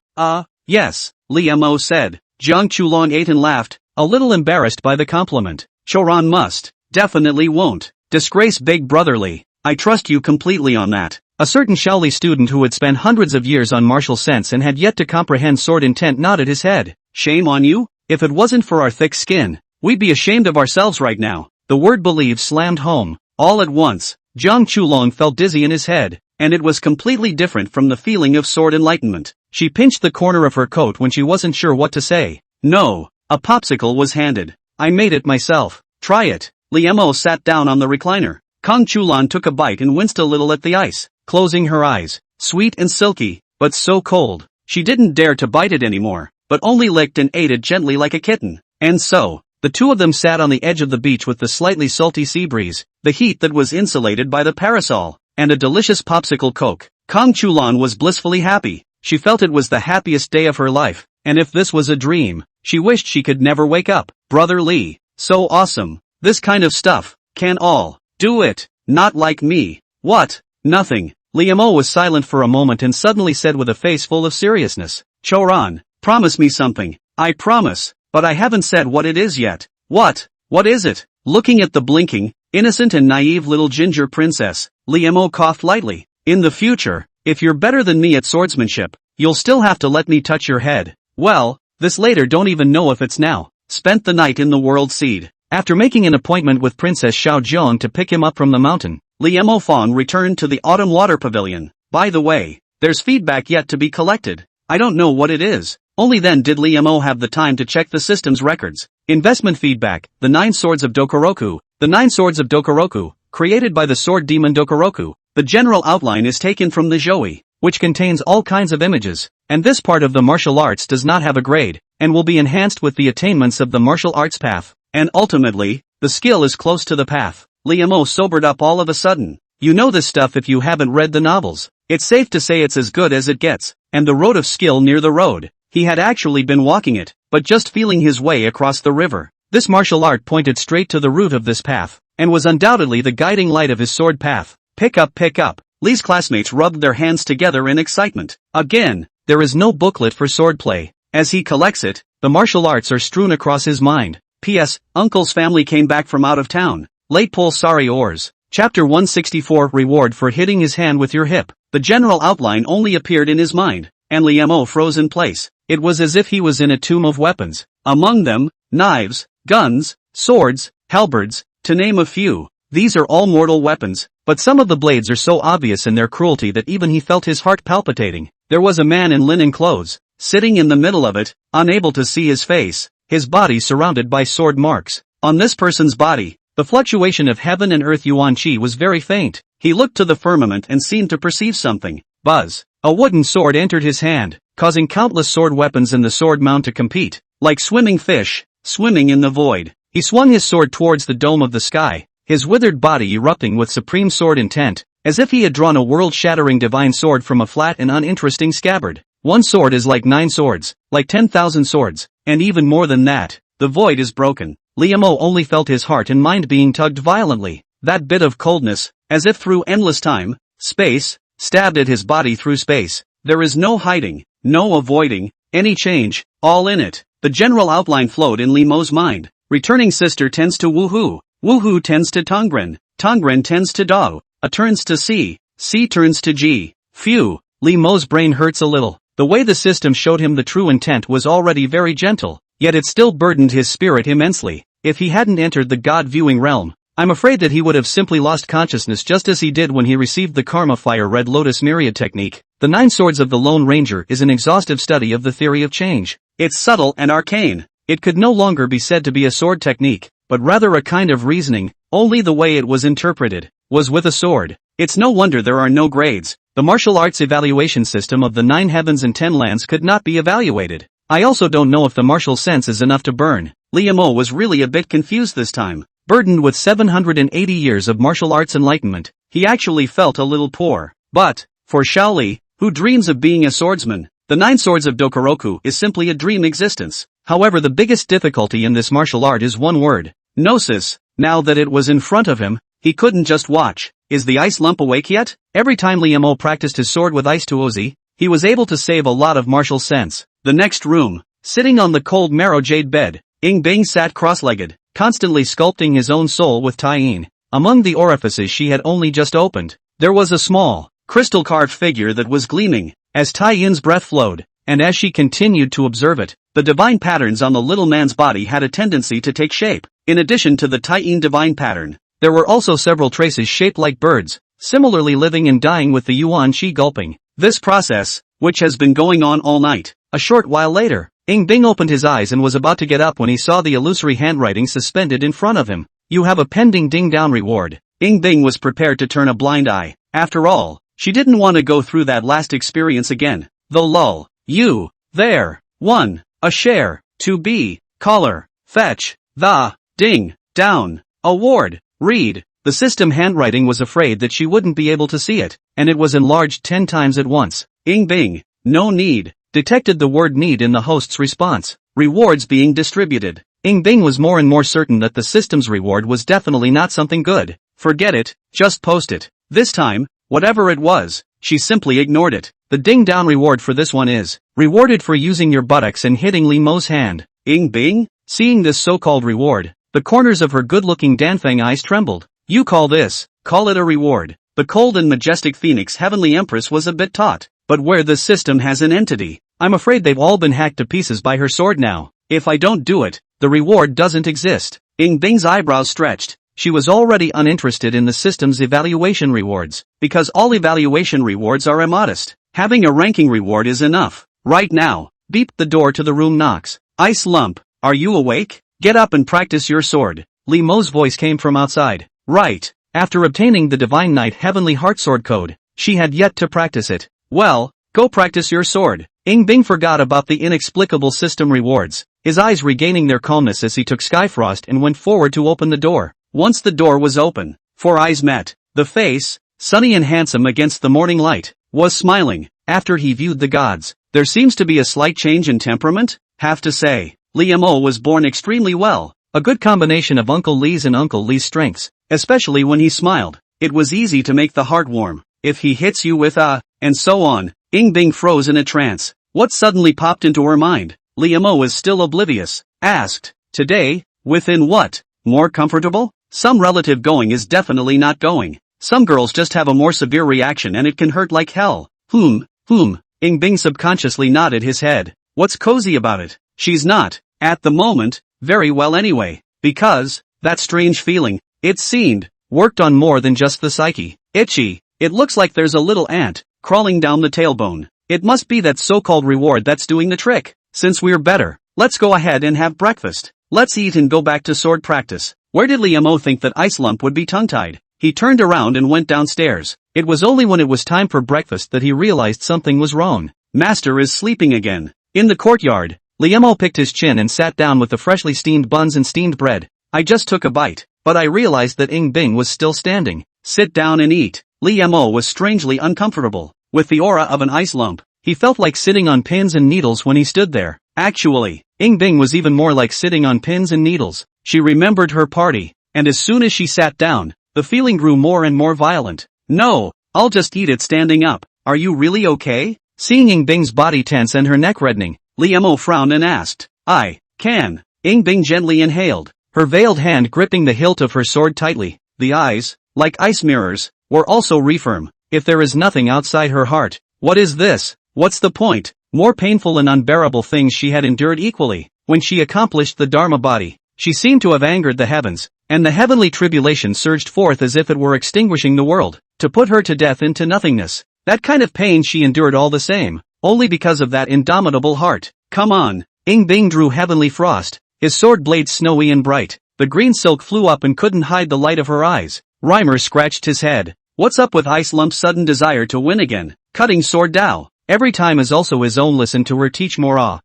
Yes, Li Mo said. Zhang Chulong ate and laughed, a little embarrassed by the compliment. Choran must. Definitely won't. Disgrace Big Brother Li. I trust you completely on that. A certain Shaoli student who had spent hundreds of years on martial sense and had yet to comprehend sword intent nodded his head. Shame on you? If it wasn't for our thick skin, we'd be ashamed of ourselves right now. The word believe slammed home. All at once, Zhang Chulong felt dizzy in his head, and it was completely different from the feeling of sword enlightenment. She pinched the corner of her coat when she wasn't sure what to say. No, a popsicle was handed. I made it myself. Try it. Liamo sat down on the recliner. Kong Chulan took a bite and winced a little at the ice, closing her eyes. Sweet and silky, but so cold. She didn't dare to bite it anymore, but only licked and ate it gently like a kitten. And so, the two of them sat on the edge of the beach with the slightly salty sea breeze, the heat that was insulated by the parasol, and a delicious popsicle Coke. Kong Chulan was blissfully happy. She felt it was the happiest day of her life, and if this was a dream, she wished she could never wake up. Brother Li, so awesome. This kind of stuff, can all do it, not like me. What? Nothing. Liamo was silent for a moment and suddenly said with a face full of seriousness, Choran, promise me something. I promise, but I haven't said what it is yet. What? What is it? Looking at the blinking, innocent and naive little ginger princess, Liamo coughed lightly. In the future, if you're better than me at swordsmanship, you'll still have to let me touch your head. Well, this later don't even know if it's now. Spent the night in the world seed. After making an appointment with Princess Xiaozhong to pick him up from the mountain, Liamo Fong returned to the Autumn Water Pavilion. By the way, there's feedback yet to be collected. I don't know what it is. Only then did Liamo have the time to check the system's records. Investment feedback, the 9 Swords of Dokoroku. The 9 Swords of Dokoroku, created by the sword demon Dokoroku. The general outline is taken from the Zhoi, which contains all kinds of images, and this part of the martial arts does not have a grade, and will be enhanced with the attainments of the martial arts path. And ultimately, the skill is close to the path. Liamo sobered up all of a sudden. You know this stuff if you haven't read the novels. It's safe to say it's as good as it gets, and the road of skill near the road. He had actually been walking it, but just feeling his way across the river. This martial art pointed straight to the root of this path, and was undoubtedly the guiding light of his sword path. Pick up, pick up. Lee's classmates rubbed their hands together in excitement. Again, there is no booklet for swordplay. As he collects it, the martial arts are strewn across his mind. P.S. Uncle's family came back from out of town. Late pull sorry oars. Chapter 164 Reward for hitting his hand with your hip. The general outline only appeared in his mind, and Liemo froze in place. It was as if he was in a tomb of weapons. Among them, knives, guns, swords, halberds, to name a few. These are all mortal weapons, but some of the blades are so obvious in their cruelty that even he felt his heart palpitating. There was a man in linen clothes, sitting in the middle of it, unable to see his face, his body surrounded by sword marks. On this person's body, the fluctuation of heaven and earth yuan qi was very faint. He looked to the firmament and seemed to perceive something. Buzz. A wooden sword entered his hand, causing countless sword weapons in the sword mound to compete, like swimming fish, swimming in the void. He swung his sword towards the dome of the sky, his withered body erupting with supreme sword intent, as if he had drawn a world-shattering divine sword from a flat and uninteresting scabbard. One sword is like 9 swords, like 10,000 swords, and even more than that. The void is broken. Liemo only felt his heart and mind being tugged violently. That bit of coldness, as if through endless time, space, stabbed at his body through space. There is no hiding, no avoiding, any change, all in it. The general outline flowed in Liemo's mind. Returning sister tends to woohoo, woohoo tends to Tongren, Tongren tends to Dao, A turns to C, C turns to G. Phew, Liemo's brain hurts a little. The way the system showed him the true intent was already very gentle, yet it still burdened his spirit immensely. If he hadn't entered the God-viewing realm, I'm afraid that he would have simply lost consciousness just as he did when he received the Karma Fire Red Lotus Myriad technique. The 9 Swords of the Lone Ranger is an exhaustive study of the theory of change. It's subtle and arcane. It could no longer be said to be a sword technique, but rather a kind of reasoning. Only the way it was interpreted was with a sword. It's no wonder there are no grades. The martial arts evaluation system of the 9 heavens and 10 lands could not be evaluated. I also don't know if the martial sense is enough to burn. Liemo was really a bit confused this time. Burdened with 780 years of martial arts enlightenment, he actually felt a little poor. But, for Shaoli, who dreams of being a swordsman, the 9 Swords of Dokoroku is simply a dream existence. However, the biggest difficulty in this martial art is one word: gnosis. Now that it was in front of him, he couldn't just watch. Is the ice lump awake yet? Every time Liemo practiced his sword with ice tuozi, he was able to save a lot of martial sense. The next room, sitting on the cold marrow jade bed, Ing Bing sat cross-legged, constantly sculpting his own soul with Taiyin. Among the orifices she had only just opened, there was a small, crystal-carved figure that was gleaming. As Taiyin's breath flowed, and as she continued to observe it, the divine patterns on the little man's body had a tendency to take shape. In addition to the Taiyin divine pattern, there were also several traces shaped like birds, similarly living and dying with the yuan qi gulping. This process, which has been going on all night. A short while later, Ing Bing opened his eyes and was about to get up when he saw the illusory handwriting suspended in front of him. You have a pending ding-down reward. Ing Bing was prepared to turn a blind eye. After all, she didn't want to go through that last experience again. Though lol. You, there. 1. A share. 2b. Caller. Fetch. The. Ding. Down. Award. Read. The system handwriting was afraid that she wouldn't be able to see it, and it was enlarged 10 times at once. Ing Bing. No need. Detected the word need in the host's response. Rewards being distributed. Ing Bing was more and more certain that the system's reward was definitely not something good. Forget it, just post it. This time, whatever it was, she simply ignored it. The ding-down reward for this one is rewarded for using your buttocks and hitting Liemo's hand. Ing Bing? Seeing this so-called reward, the corners of her good-looking Danfeng eyes trembled. You call it a reward. The cold and majestic Phoenix Heavenly Empress was a bit taut. But where this system has an entity, I'm afraid they've all been hacked to pieces by her sword now. If I don't do it, the reward doesn't exist. Ing Bing's eyebrows stretched. She was already uninterested in the system's evaluation rewards, because all evaluation rewards are immodest. Having a ranking reward is enough. Right now. Beep, the door to the room knocks. Ice lump, are you awake? Get up and practice your sword. Liemo's voice came from outside. Right. After obtaining the Divine Knight Heavenly Heartsword code, she had yet to practice it. Well, go practice your sword. Ing Bing forgot about the inexplicable system rewards, his eyes regaining their calmness as he took Skyfrost and went forward to open the door. Once the door was open, 4 eyes met. The face, sunny and handsome against the morning light, was smiling. After he viewed the gods, There seems to be a slight change in temperament? Have to say, Lee Mo was born extremely well. A good combination of Uncle Lee's and Uncle Lee's strengths, especially when he smiled. It was easy to make the heart warm. If he hits you with a, and so on. Ing Bing froze in a trance. What suddenly popped into her mind? Lee Mo was still oblivious. Asked, today, within what? More comfortable? Some relative going is definitely not going. Some girls just have a more severe reaction and it can hurt like hell. Ing Bing subconsciously nodded his head. What's cozy about it? She's not, at the moment, very well anyway. Because, that strange feeling, it seemed, worked on more than just the psyche. Itchy. It looks like there's a little ant, crawling down the tailbone. It must be that so-called reward that's doing the trick. Since we're better, let's go ahead and have breakfast. Let's eat and go back to sword practice. Where did Lee Mo think that Ice Lump would be tongue-tied? He turned around and went downstairs. It was only when it was time for breakfast that he realized something was wrong. Master is sleeping again. In the courtyard, Lee Mo picked his chin and sat down with the freshly steamed buns and steamed bread. I just took a bite, but I realized that Ing Bing was still standing. Sit down and eat. Lee Mo was strangely uncomfortable. With the aura of an ice lump, he felt like sitting on pins and needles when he stood there. Actually, Ing Bing was even more like sitting on pins and needles. She remembered her party, and as soon as she sat down, the feeling grew more and more violent. No, I'll just eat it standing up. Are you really okay? Seeing Ing Bing's body tense and her neck reddening, Lee Mo frowned and asked, I can. Ing Bing gently inhaled, her veiled hand gripping the hilt of her sword tightly. The eyes, like ice mirrors, were also refirm. If there is nothing outside her heart, what is this? What's the point? More painful and unbearable things she had endured equally. When she accomplished the Dharma body, she seemed to have angered the heavens, and the heavenly tribulation surged forth as if it were extinguishing the world, to put her to death into nothingness. That kind of pain she endured all the same, only because of that indomitable heart. Come on. Ing Bing drew heavenly frost, his sword blade snowy and bright. The green silk flew up and couldn't hide the light of her eyes. Reimer scratched his head. What's up with Ice Lump's sudden desire to win again? Cutting sword Dao. Every time is also his own. Listen to her teach more.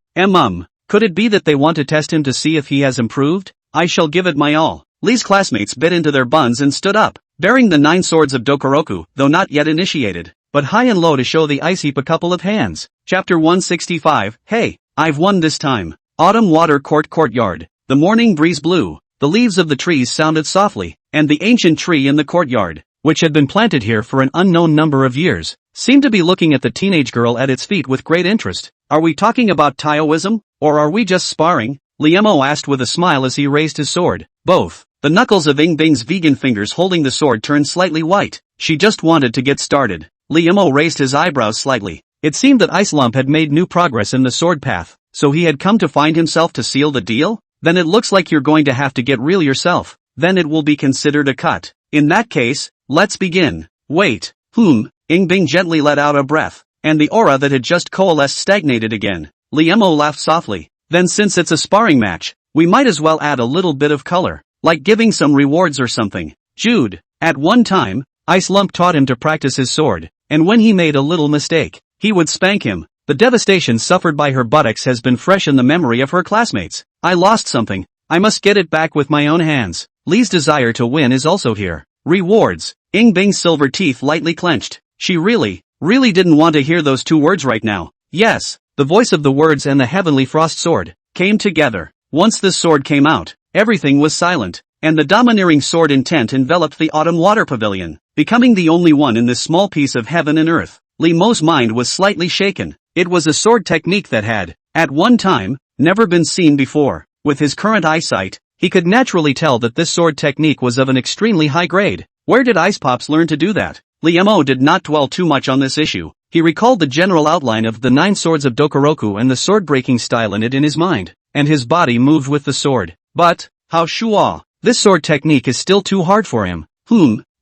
Could it be that they want to test him to see if he has improved? I shall give it my all. Lee's classmates bit into their buns and stood up, bearing the 9 swords of Dokoroku, though not yet initiated, but high and low to show the ice heap a couple of hands. Chapter 165, Hey, I've won this time. Autumn water courtyard. The morning breeze blew, the leaves of the trees sounded softly, and the ancient tree in the courtyard, which had been planted here for an unknown number of years, seemed to be looking at the teenage girl at its feet with great interest. Are we talking about Taoism, or are we just sparring? Lee Mo asked with a smile as he raised his sword. Both. The knuckles of Ing Bing's vegan fingers holding the sword turned slightly white. She just wanted to get started. Lee Mo raised his eyebrows slightly. It seemed that Ice Lump had made new progress in the sword path, so he had come to find himself to seal the deal? Then it looks like you're going to have to get real yourself. Then it will be considered a cut. In that case, let's begin. Wait. Ing Bing gently let out a breath, and the aura that had just coalesced stagnated again. Lee Mo laughed softly. Then since it's a sparring match, we might as well add a little bit of color, like giving some rewards or something. Jude. At one time, Ice Lump taught him to practice his sword, and when he made a little mistake, he would spank him. The devastation suffered by her buttocks has been fresh in the memory of her classmates. I lost something. I must get it back with my own hands. Lee's desire to win is also here. Rewards. Ing Bing's silver teeth lightly clenched. She really didn't want to hear those 2 words right now. Yes, the voice of the words and the heavenly frost sword came together. Once this sword came out, everything was silent, and the domineering sword intent enveloped the autumn water pavilion, becoming the only one in this small piece of heaven and earth. Lee Mo's mind was slightly shaken. It was a sword technique that had, at one time, never been seen before. With his current eyesight, he could naturally tell that this sword technique was of an extremely high grade. Where did Ice Pops learn to do that? Lee Mo did not dwell too much on this issue. He recalled the general outline of the 9 swords of Dokoroku and the sword-breaking style in it in his mind, and his body moved with the sword. But, how shua? This sword technique is still too hard for him.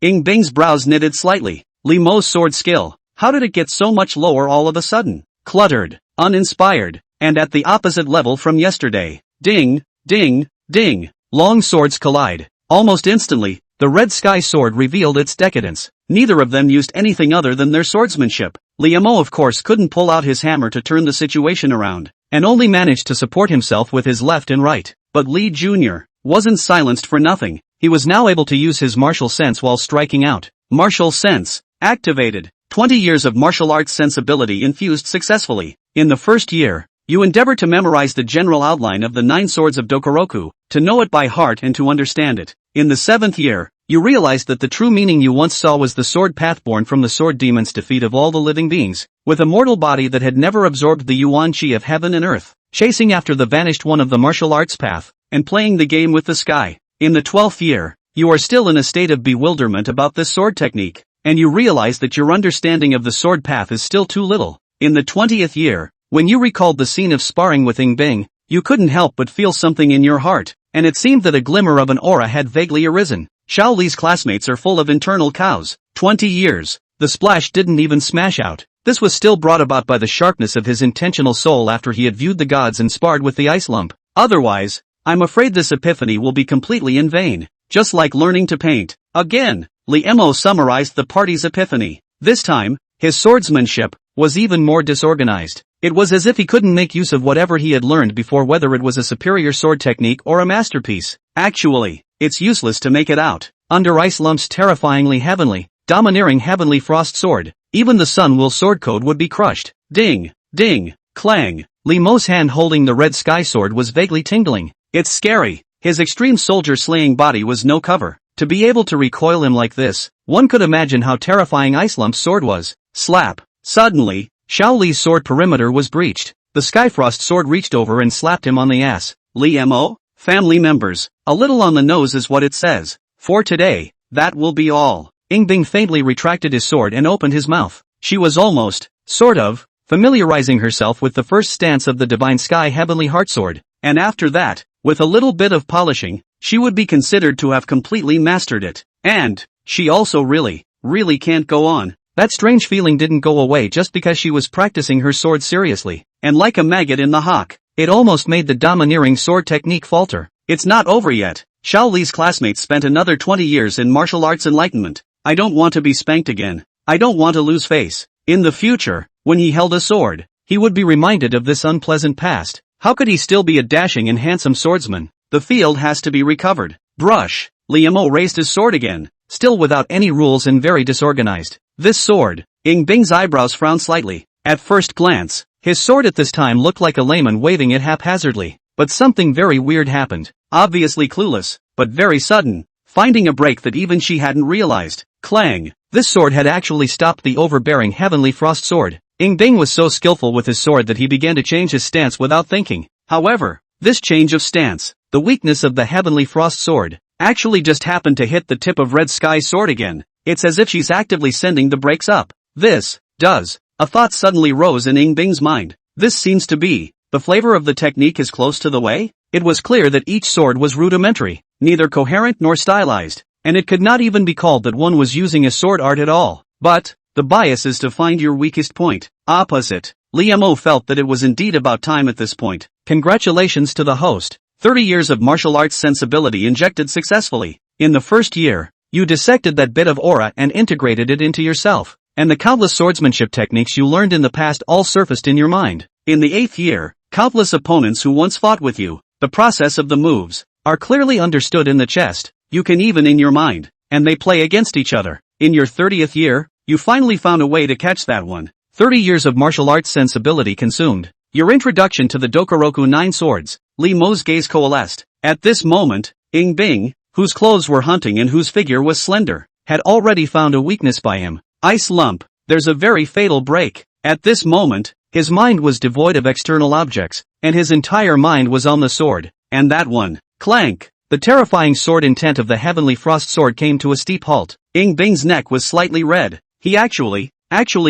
Ing Bing's brows knitted slightly. Lee Mo's sword skill, how did it get so much lower all of a sudden? Cluttered, uninspired, and at the opposite level from yesterday. Ding, ding, ding. Long swords collide. Almost instantly, the red sky sword revealed its decadence. Neither of them used anything other than their swordsmanship. Lee Mo of course couldn't pull out his hammer to turn the situation around, and only managed to support himself with his left and right. But Lee Jr. wasn't silenced for nothing. He was now able to use his martial sense while striking out. Martial sense activated. 20 years of martial arts sensibility infused successfully. In the first year, you endeavor to memorize the general outline of the 9 swords of Dokoroku, to know it by heart and to understand it. In the 7th year, you realize that the true meaning you once saw was the sword path born from the sword demon's defeat of all the living beings, with a mortal body that had never absorbed the yuan chi of heaven and earth, chasing after the vanished one of the martial arts path, and playing the game with the sky. In the 12th year, you are still in a state of bewilderment about this sword technique, and you realize that your understanding of the sword path is still too little. In the 20th year, when you recalled the scene of sparring with Ing Bing, you couldn't help but feel something in your heart, and it seemed that a glimmer of an aura had vaguely arisen. Xiao Li's classmates are full of internal cows. 20 years. The splash didn't even smash out. This was still brought about by the sharpness of his intentional soul after he had viewed the gods and sparred with the ice lump. Otherwise, I'm afraid this epiphany will be completely in vain. Just like learning to paint. Again, Li Mo summarized the party's epiphany. This time, his swordsmanship was even more disorganized. It was as if he couldn't make use of whatever he had learned before, whether it was a superior sword technique or a masterpiece. Actually, it's useless to make it out. Under Ice Lump's terrifyingly heavenly, domineering heavenly frost sword, even the Sun Will sword code would be crushed. Ding, ding, clang. Li Mo's hand holding the red sky sword was vaguely tingling. It's scary. His extreme soldier-slaying body was no cover. To be able to recoil him like this, one could imagine how terrifying Ice Lump's sword was. Slap. Suddenly, Xiao Li's sword perimeter was breached. The Skyfrost sword reached over and slapped him on the ass. Li Mo? Family members. A little on the nose is what it says. For today, that will be all. Ing Bing faintly retracted his sword and opened his mouth. She was almost, sort of, familiarizing herself with the first stance of the Divine Sky Heavenly Heart Sword, and after that, with a little bit of polishing, she would be considered to have completely mastered it. And, she also really can't go on. That strange feeling didn't go away just because she was practicing her sword seriously, and like a maggot in the hock, it almost made the domineering sword technique falter. It's not over yet. Xiao Li's classmates spent another 20 years in martial arts enlightenment. I don't want to be spanked again. I don't want to lose face. In the future, when he held a sword, he would be reminded of this unpleasant past. How could he still be a dashing and handsome swordsman? The field has to be recovered. Brush. Li Mo raised his sword again, still without any rules and very disorganized. This sword. Ing Bing's eyebrows frowned slightly. At first glance, his sword at this time looked like a layman waving it haphazardly. But something very weird happened. Obviously clueless, but very sudden, finding a break that even she hadn't realized. Clang. This sword had actually stopped the overbearing Heavenly Frost sword. Ing Bing was so skillful with his sword that he began to change his stance without thinking. However, this change of stance, the weakness of the Heavenly Frost sword, actually just happened to hit the tip of Red Sky's sword again. It's as if she's actively sending the brakes up. This does. A thought suddenly rose in Ing Bing's mind. This seems to be, the flavor of the technique is close to the way? It was clear that each sword was rudimentary, neither coherent nor stylized, and it could not even be called that one was using a sword art at all. But, the bias is to find your weakest point. Opposite. Li Mo felt that it was indeed about time at this point. Congratulations to the host. 30 years of martial arts sensibility injected successfully. In the first year, you dissected that bit of aura and integrated it into yourself, and the countless swordsmanship techniques you learned in the past all surfaced in your mind. In the 8th year, countless opponents who once fought with you, the process of the moves, are clearly understood in the chest, you can even in your mind, and they play against each other. In your 30th year, you finally found a way to catch that one. 30 years of martial arts sensibility consumed. Your introduction to the Dokoroku 9 swords. Li Mo's gaze coalesced. At this moment, Ing Bing, whose clothes were hunting and whose figure was slender, had already found a weakness by him. Ice Lump, there's a very fatal break. At this moment, his mind was devoid of external objects, and his entire mind was on the sword, and that one. Clank! The terrifying sword intent of the Heavenly Frost sword came to a steep halt. Ing Bing's neck was slightly red. He actually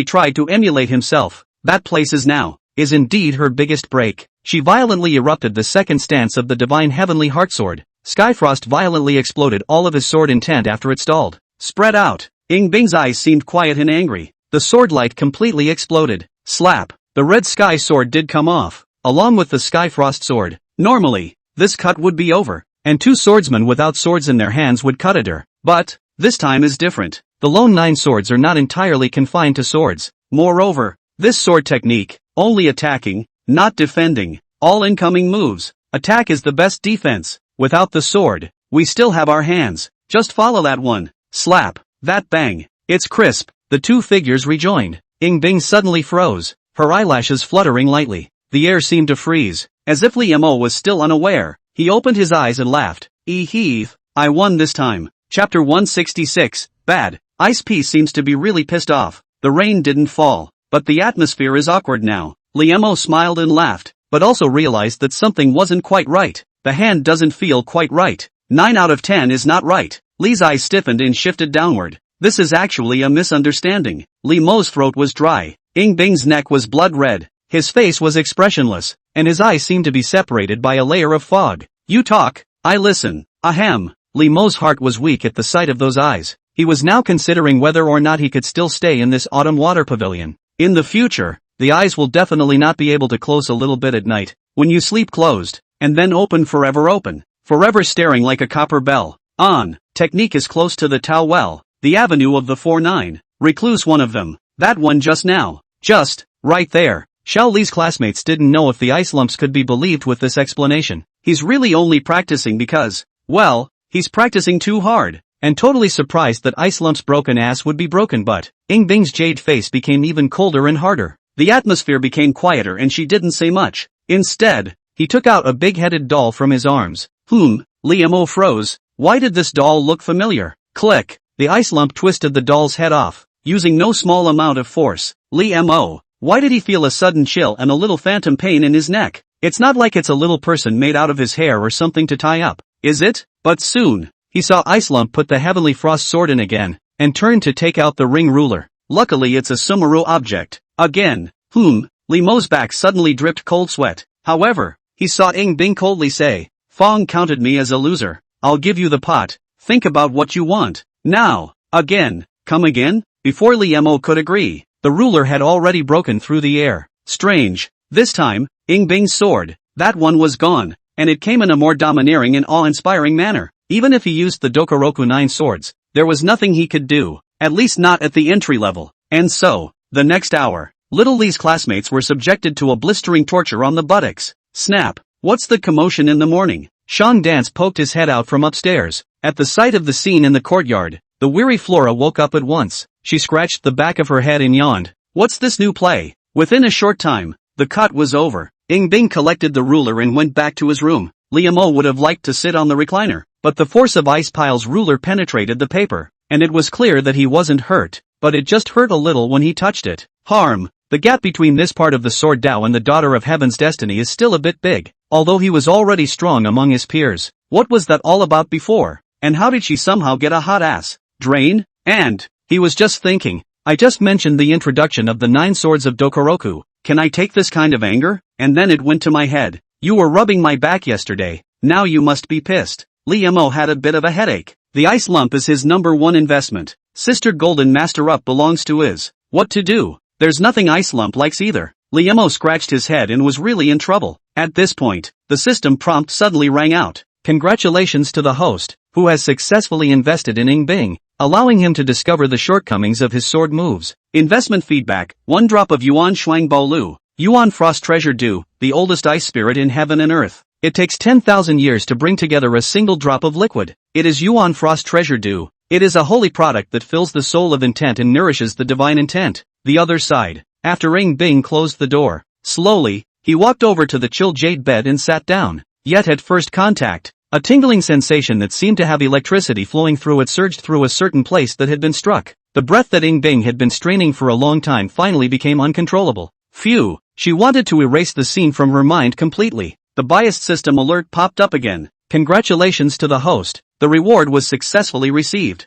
tried to emulate himself. That place is indeed her biggest break. She violently erupted the second stance of the Divine Heavenly Heart Sword. Skyfrost violently exploded all of his sword intent after it stalled. Spread out. Ing Bing's eyes seemed quiet and angry. The sword light completely exploded. Slap. The red sky sword did come off, along with the Skyfrost sword. Normally, this cut would be over, and 2 swordsmen without swords in their hands would cut at her. But, this time is different. The lone 9 swords are not entirely confined to swords. Moreover, this sword technique, only attacking, not defending. All incoming moves. Attack is the best defense. Without the sword, we still have our hands. Just follow that one. Slap. That bang. It's crisp. The 2 figures rejoined. Ing Bing suddenly froze. her eyelashes fluttering lightly. The air seemed to freeze, as if Lee Mo was still unaware. He opened his eyes and laughed. Heave, I won this time. Chapter 166, Bad. Ice P seems to be really pissed off. The rain didn't fall, but the atmosphere is awkward now. Lee Mo smiled and laughed, but also realized that something wasn't quite right. The hand doesn't feel quite right. 9 out of 10 is not right. Lee's eyes stiffened and shifted downward. This is actually a misunderstanding. Lee Mo's throat was dry. Ing Bing's neck was blood red. His face was expressionless, and his eyes seemed to be separated by a layer of fog. You talk, I listen. Ahem. Lee Mo's heart was weak at the sight of those eyes. He was now considering whether or not he could still stay in this autumn water pavilion. In the future, the eyes will definitely not be able to close a little bit at night, when you sleep closed, and then open, forever staring like a copper bell. On. Technique is close to the Tao well, the avenue of the 4-9. Recluse one of them. That one just now. Just, right there. Xiao Li's classmates didn't know if the ice lumps could be believed with this explanation. He's really only practicing because, well, he's practicing too hard, and totally surprised that ice lumps' broken ass would be broken, but Ing Bing's jade face became even colder and harder. The atmosphere became quieter and she didn't say much. Instead, he took out a big-headed doll from his arms. Lee Mo froze. Why did this doll look familiar? Click. The ice lump twisted the doll's head off, using no small amount of force. Lee Mo. Why did he feel a sudden chill and a little phantom pain in his neck? It's not like it's a little person made out of his hair or something to tie up, is it? But soon, he saw Ice Lump put the Heavenly Frost sword in again, and turned to take out the ring ruler. Luckily it's a Sumeru object. Again. Lee Mo's back suddenly dripped cold sweat. However, he saw Ing Bing coldly say, Fong counted me as a loser. I'll give you the pot. Think about what you want. Now. Again. Come again? Before Lee Mo could agree, the ruler had already broken through the air. Strange. This time, Ing Bing's sword, that one was gone, and it came in a more domineering and awe-inspiring manner. Even if he used the Dokoroku 9 swords, there was nothing he could do, at least not at the entry level. And so, the next hour, little Lee's classmates were subjected to a blistering torture on the buttocks. Snap. What's the commotion in the morning? Shang Dance poked his head out from upstairs. At the sight of the scene in the courtyard, the weary Flora woke up at once. She scratched the back of her head and yawned. What's this new play? Within a short time, the cut was over. Ing Bing collected the ruler and went back to his room. Lee Mo would have liked to sit on the recliner, but the force of Ice Pile's ruler penetrated the paper, and it was clear that he wasn't hurt, but it just hurt a little when he touched it. Harm. The gap between this part of the Sword Dao and the Daughter of Heaven's destiny is still a bit big, although he was already strong among his peers. What was that all about before? And how did she somehow get a hot ass? Drain? And, he was just thinking, I just mentioned the introduction of the 9 swords of Dokoroku. Can I take this kind of anger? And then it went to my head. You were rubbing my back yesterday. Now you must be pissed. Lee Mo had a bit of a headache. The ice lump is his #1 investment. Sister Golden Master Up belongs to his. What to do? There's nothing Ice Lump likes either. Lee Mo scratched his head and was really in trouble. At this point, the system prompt suddenly rang out. Congratulations to the host, who has successfully invested in Ing Bing, allowing him to discover the shortcomings of his sword moves. Investment feedback, 1 drop of Yuan Shuang Bo Lu. Yuan Frost Treasure Dew, the oldest ice spirit in heaven and earth. It takes 10,000 years to bring together a single drop of liquid. It is Yuan Frost Treasure Dew. It is a holy product that fills the soul of intent and nourishes the divine intent. The other side. After Ing Bing closed the door, slowly, he walked over to the chill jade bed and sat down. Yet at first contact, a tingling sensation that seemed to have electricity flowing through it surged through a certain place that had been struck. The breath that Ing Bing had been straining for a long time finally became uncontrollable. Phew, she wanted to erase the scene from her mind completely. The biased system alert popped up again. Congratulations to the host. The reward was successfully received.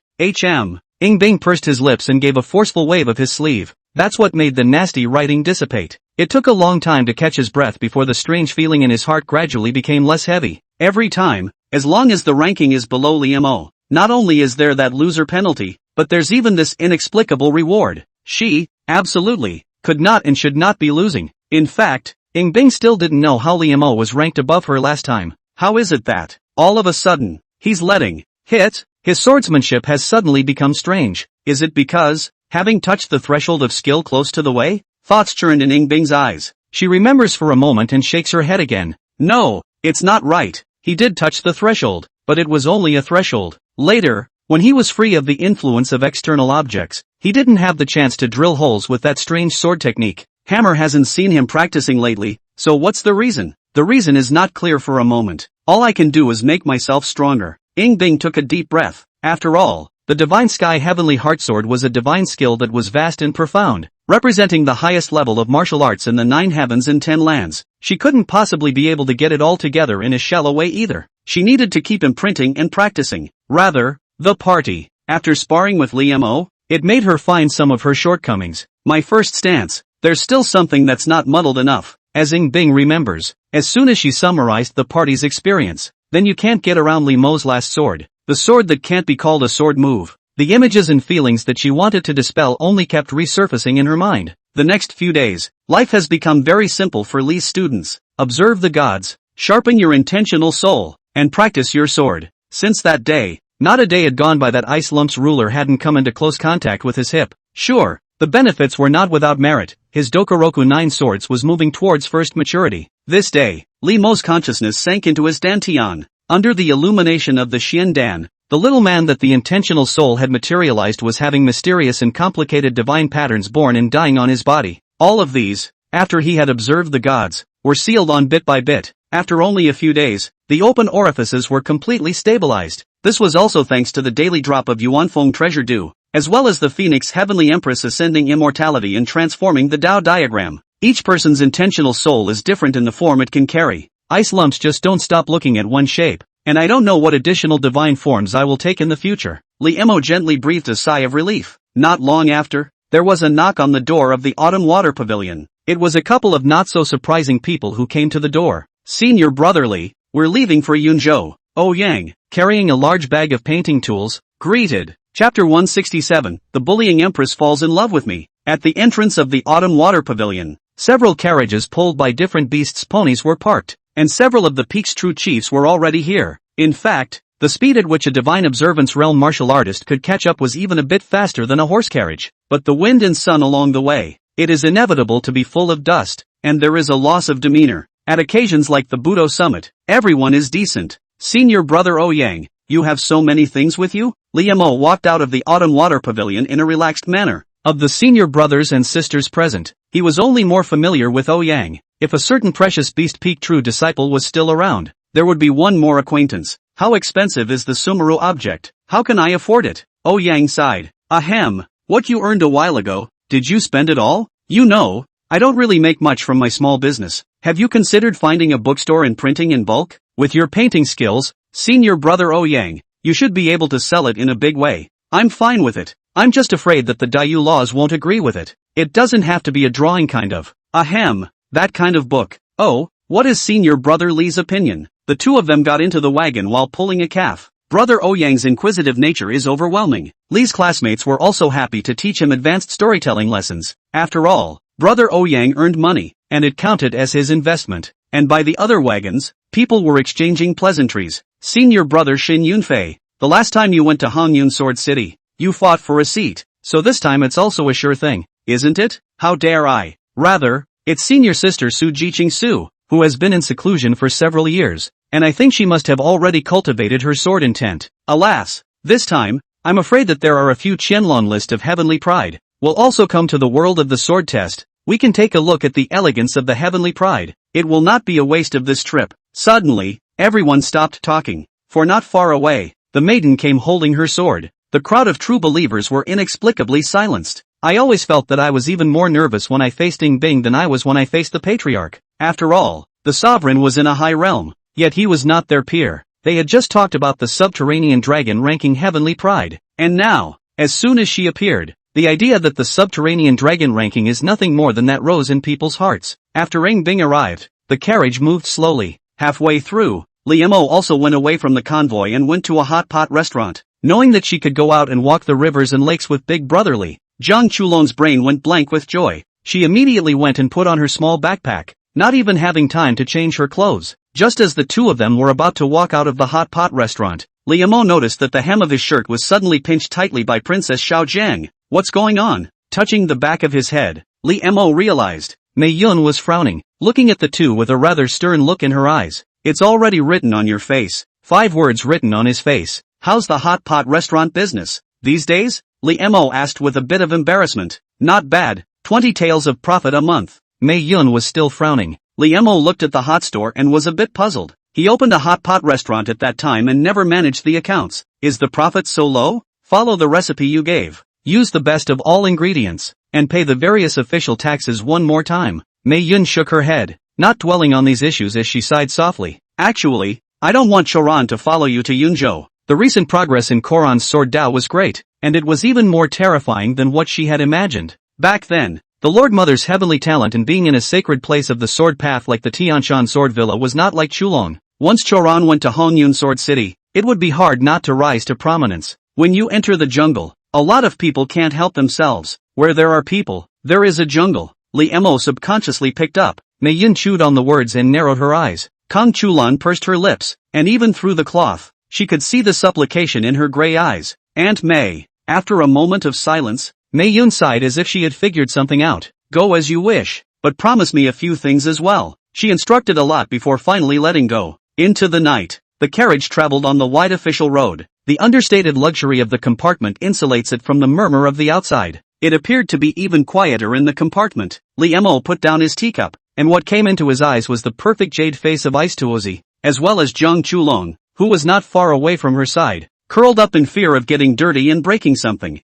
Ing Bing pursed his lips and gave a forceful wave of his sleeve. That's what made the nasty writing dissipate. It took a long time to catch his breath before the strange feeling in his heart gradually became less heavy. Every time, as long as the ranking is below Lee Mo, not only is there that loser penalty, but there's even this inexplicable reward. She, absolutely, could not and should not be losing. In fact, Ing Bing still didn't know how Lee Mo was ranked above her last time. How is it that, all of a sudden, he's letting hit? His swordsmanship has suddenly become strange. Is it because, having touched the threshold of skill close to the way? Thoughts churned in Ing Bing's eyes. She remembers for a moment and shakes her head again. No, it's not right. He did touch the threshold, but it was only a threshold. Later, when he was free of the influence of external objects, he didn't have the chance to drill holes with that strange sword technique. Hammer hasn't seen him practicing lately, so what's the reason? The reason is not clear for a moment. All I can do is make myself stronger. Bing took a deep breath. After all, the Divine Sky Heavenly Heartsword was a divine skill that was vast and profound, representing the highest level of martial arts in the 9 heavens and 10 lands. She couldn't possibly be able to get it all together in a shallow way either. She needed to keep imprinting and practicing. Rather, the party. After sparring with Lee Mo, it made her find some of her shortcomings. My first stance. There's still something that's not muddled enough, as Bing remembers. As soon as she summarized the party's experience, then you can't get around Lee Mo's last sword. The sword that can't be called a sword move. The images and feelings that she wanted to dispel only kept resurfacing in her mind. The next few days, life has become very simple for Lee's students. Observe the gods, sharpen your intentional soul, and practice your sword. Since that day, not a day had gone by that Ice Lump's ruler hadn't come into close contact with his hip. Sure, the benefits were not without merit. His Dokoroku 9 swords was moving towards first maturity. This day, Lee Mo's consciousness sank into his dantian. Under the illumination of the Xian Dan, the little man that the intentional soul had materialized was having mysterious and complicated divine patterns born and dying on his body. All of these, after he had observed the gods, were sealed on bit by bit. After only a few days, the open orifices were completely stabilized. This was also thanks to the daily drop of Yuanfeng treasure dew, as well as the Phoenix Heavenly Empress ascending immortality and transforming the Tao diagram. Each person's intentional soul is different in the form it can carry. Ice lumps just don't stop looking at one shape, and I don't know what additional divine forms I will take in the future. Lee Mo gently breathed a sigh of relief. Not long after, there was a knock on the door of the Autumn Water Pavilion. It was a couple of not-so-surprising people who came to the door. Senior Brotherly, we're leaving for Yunzhou. Oh Yang, carrying a large bag of painting tools, greeted. Chapter 167, The Bullying Empress Falls in Love with Me. At the entrance of the Autumn Water Pavilion, several carriages pulled by different beasts' ponies were parked, and several of the peak's true chiefs were already here. In fact, the speed at which a Divine Observance Realm martial artist could catch up was even a bit faster than a horse carriage. But the wind and sun along the way, it is inevitable to be full of dust, and there is a loss of demeanor. At occasions like the Budo Summit, everyone is decent. Senior Brother Yang, you have so many things with you? Lee Mo walked out of the Autumn Water Pavilion in a relaxed manner. Of the senior brothers and sisters present, he was only more familiar with Yang. If a certain precious beast peak true disciple was still around, there would be one more acquaintance. How expensive is the Sumeru object? How can I afford it? Yang sighed. Ahem, what you earned a while ago, did you spend it all? You know, I don't really make much from my small business. Have you considered finding a bookstore and printing in bulk? With your painting skills, Senior Brother Yang, you should be able to sell it in a big way. I'm fine with it. I'm just afraid that the Dayu laws won't agree with it. It doesn't have to be a drawing kind of. Ahem, that kind of book. Oh, what is Senior Brother Lee's opinion? The two of them got into the wagon while pulling a calf. Brother Yang's inquisitive nature is overwhelming. Lee's classmates were also happy to teach him advanced storytelling lessons. After all, Brother Yang earned money, and it counted as his investment. And by the other wagons, people were exchanging pleasantries. Senior Brother Shin Yunfei, the last time you went to Hongyun Sword City, you fought for a seat, so this time it's also a sure thing, isn't it? How dare I? Rather, it's Senior Sister Su Jiqing Su, who has been in seclusion for several years, and I think she must have already cultivated her sword intent. Alas, this time, I'm afraid that there are a few Qianlong list of heavenly pride. We'll also come to the world of the sword test. We can take a look at the elegance of the heavenly pride. It will not be a waste of this trip. Suddenly, everyone stopped talking, for not far away, the maiden came holding her sword. The crowd of true believers were inexplicably silenced. I always felt that I was even more nervous when I faced Bing than I was when I faced the patriarch. After all, the sovereign was in a high realm, yet he was not their peer. They had just talked about the subterranean dragon ranking heavenly pride, and now, as soon as she appeared, the idea that the subterranean dragon ranking is nothing more than that rose in people's hearts. After Bing arrived, the carriage moved slowly. Halfway through, Lee Mo also went away from the convoy and went to a hot pot restaurant. Knowing that she could go out and walk the rivers and lakes with Big Brotherly, Zhang Chulon's brain went blank with joy. She immediately went and put on her small backpack, not even having time to change her clothes. Just as the two of them were about to walk out of the hot pot restaurant, Lee Mo noticed that the hem of his shirt was suddenly pinched tightly by Princess Xiao Jiang. What's going on? Touching the back of his head, Lee Mo realized. Mei Yun was frowning, looking at the two with a rather stern look in her eyes. It's already written on your face. 5 words written on his face. How's the hot pot restaurant business these days? Lee Mo asked with a bit of embarrassment. Not bad, 20 taels of profit a month. Mei Yun was still frowning. Lee Mo looked at the hot store and was a bit puzzled. He opened a hot pot restaurant at that time and never managed the accounts. Is the profit so low? Follow the recipe you gave. Use the best of all ingredients, and pay the various official taxes one more time. Mei Yun shook her head, not dwelling on these issues as she sighed softly. Actually, I don't want Choran to follow you to Yunzhou. The recent progress in Koran's sword Dao was great, and it was even more terrifying than what she had imagined. Back then, the Lord Mother's heavenly talent in being in a sacred place of the sword path like the Tianshan Sword Villa was not like Chulong. Once Choran went to Hongyun Sword City, it would be hard not to rise to prominence. When you enter the jungle, a lot of people can't help themselves. Where there are people, there is a jungle. Li Mo subconsciously picked up. Mei Yun chewed on the words and narrowed her eyes. Kang Chulan pursed her lips, and even through the cloth, she could see the supplication in her gray eyes. Aunt Mei. After a moment of silence, Mei Yun sighed as if she had figured something out. Go as you wish, but promise me a few things as well. She instructed a lot before finally letting go. Into the night, the carriage traveled on the wide official road. The understated luxury of the compartment insulates it from the murmur of the outside. It appeared to be even quieter in the compartment. Li Mo put down his teacup, and what came into his eyes was the perfect jade face of Ice Tuozi, as well as Zhang Chulong, who was not far away from her side, curled up in fear of getting dirty and breaking something.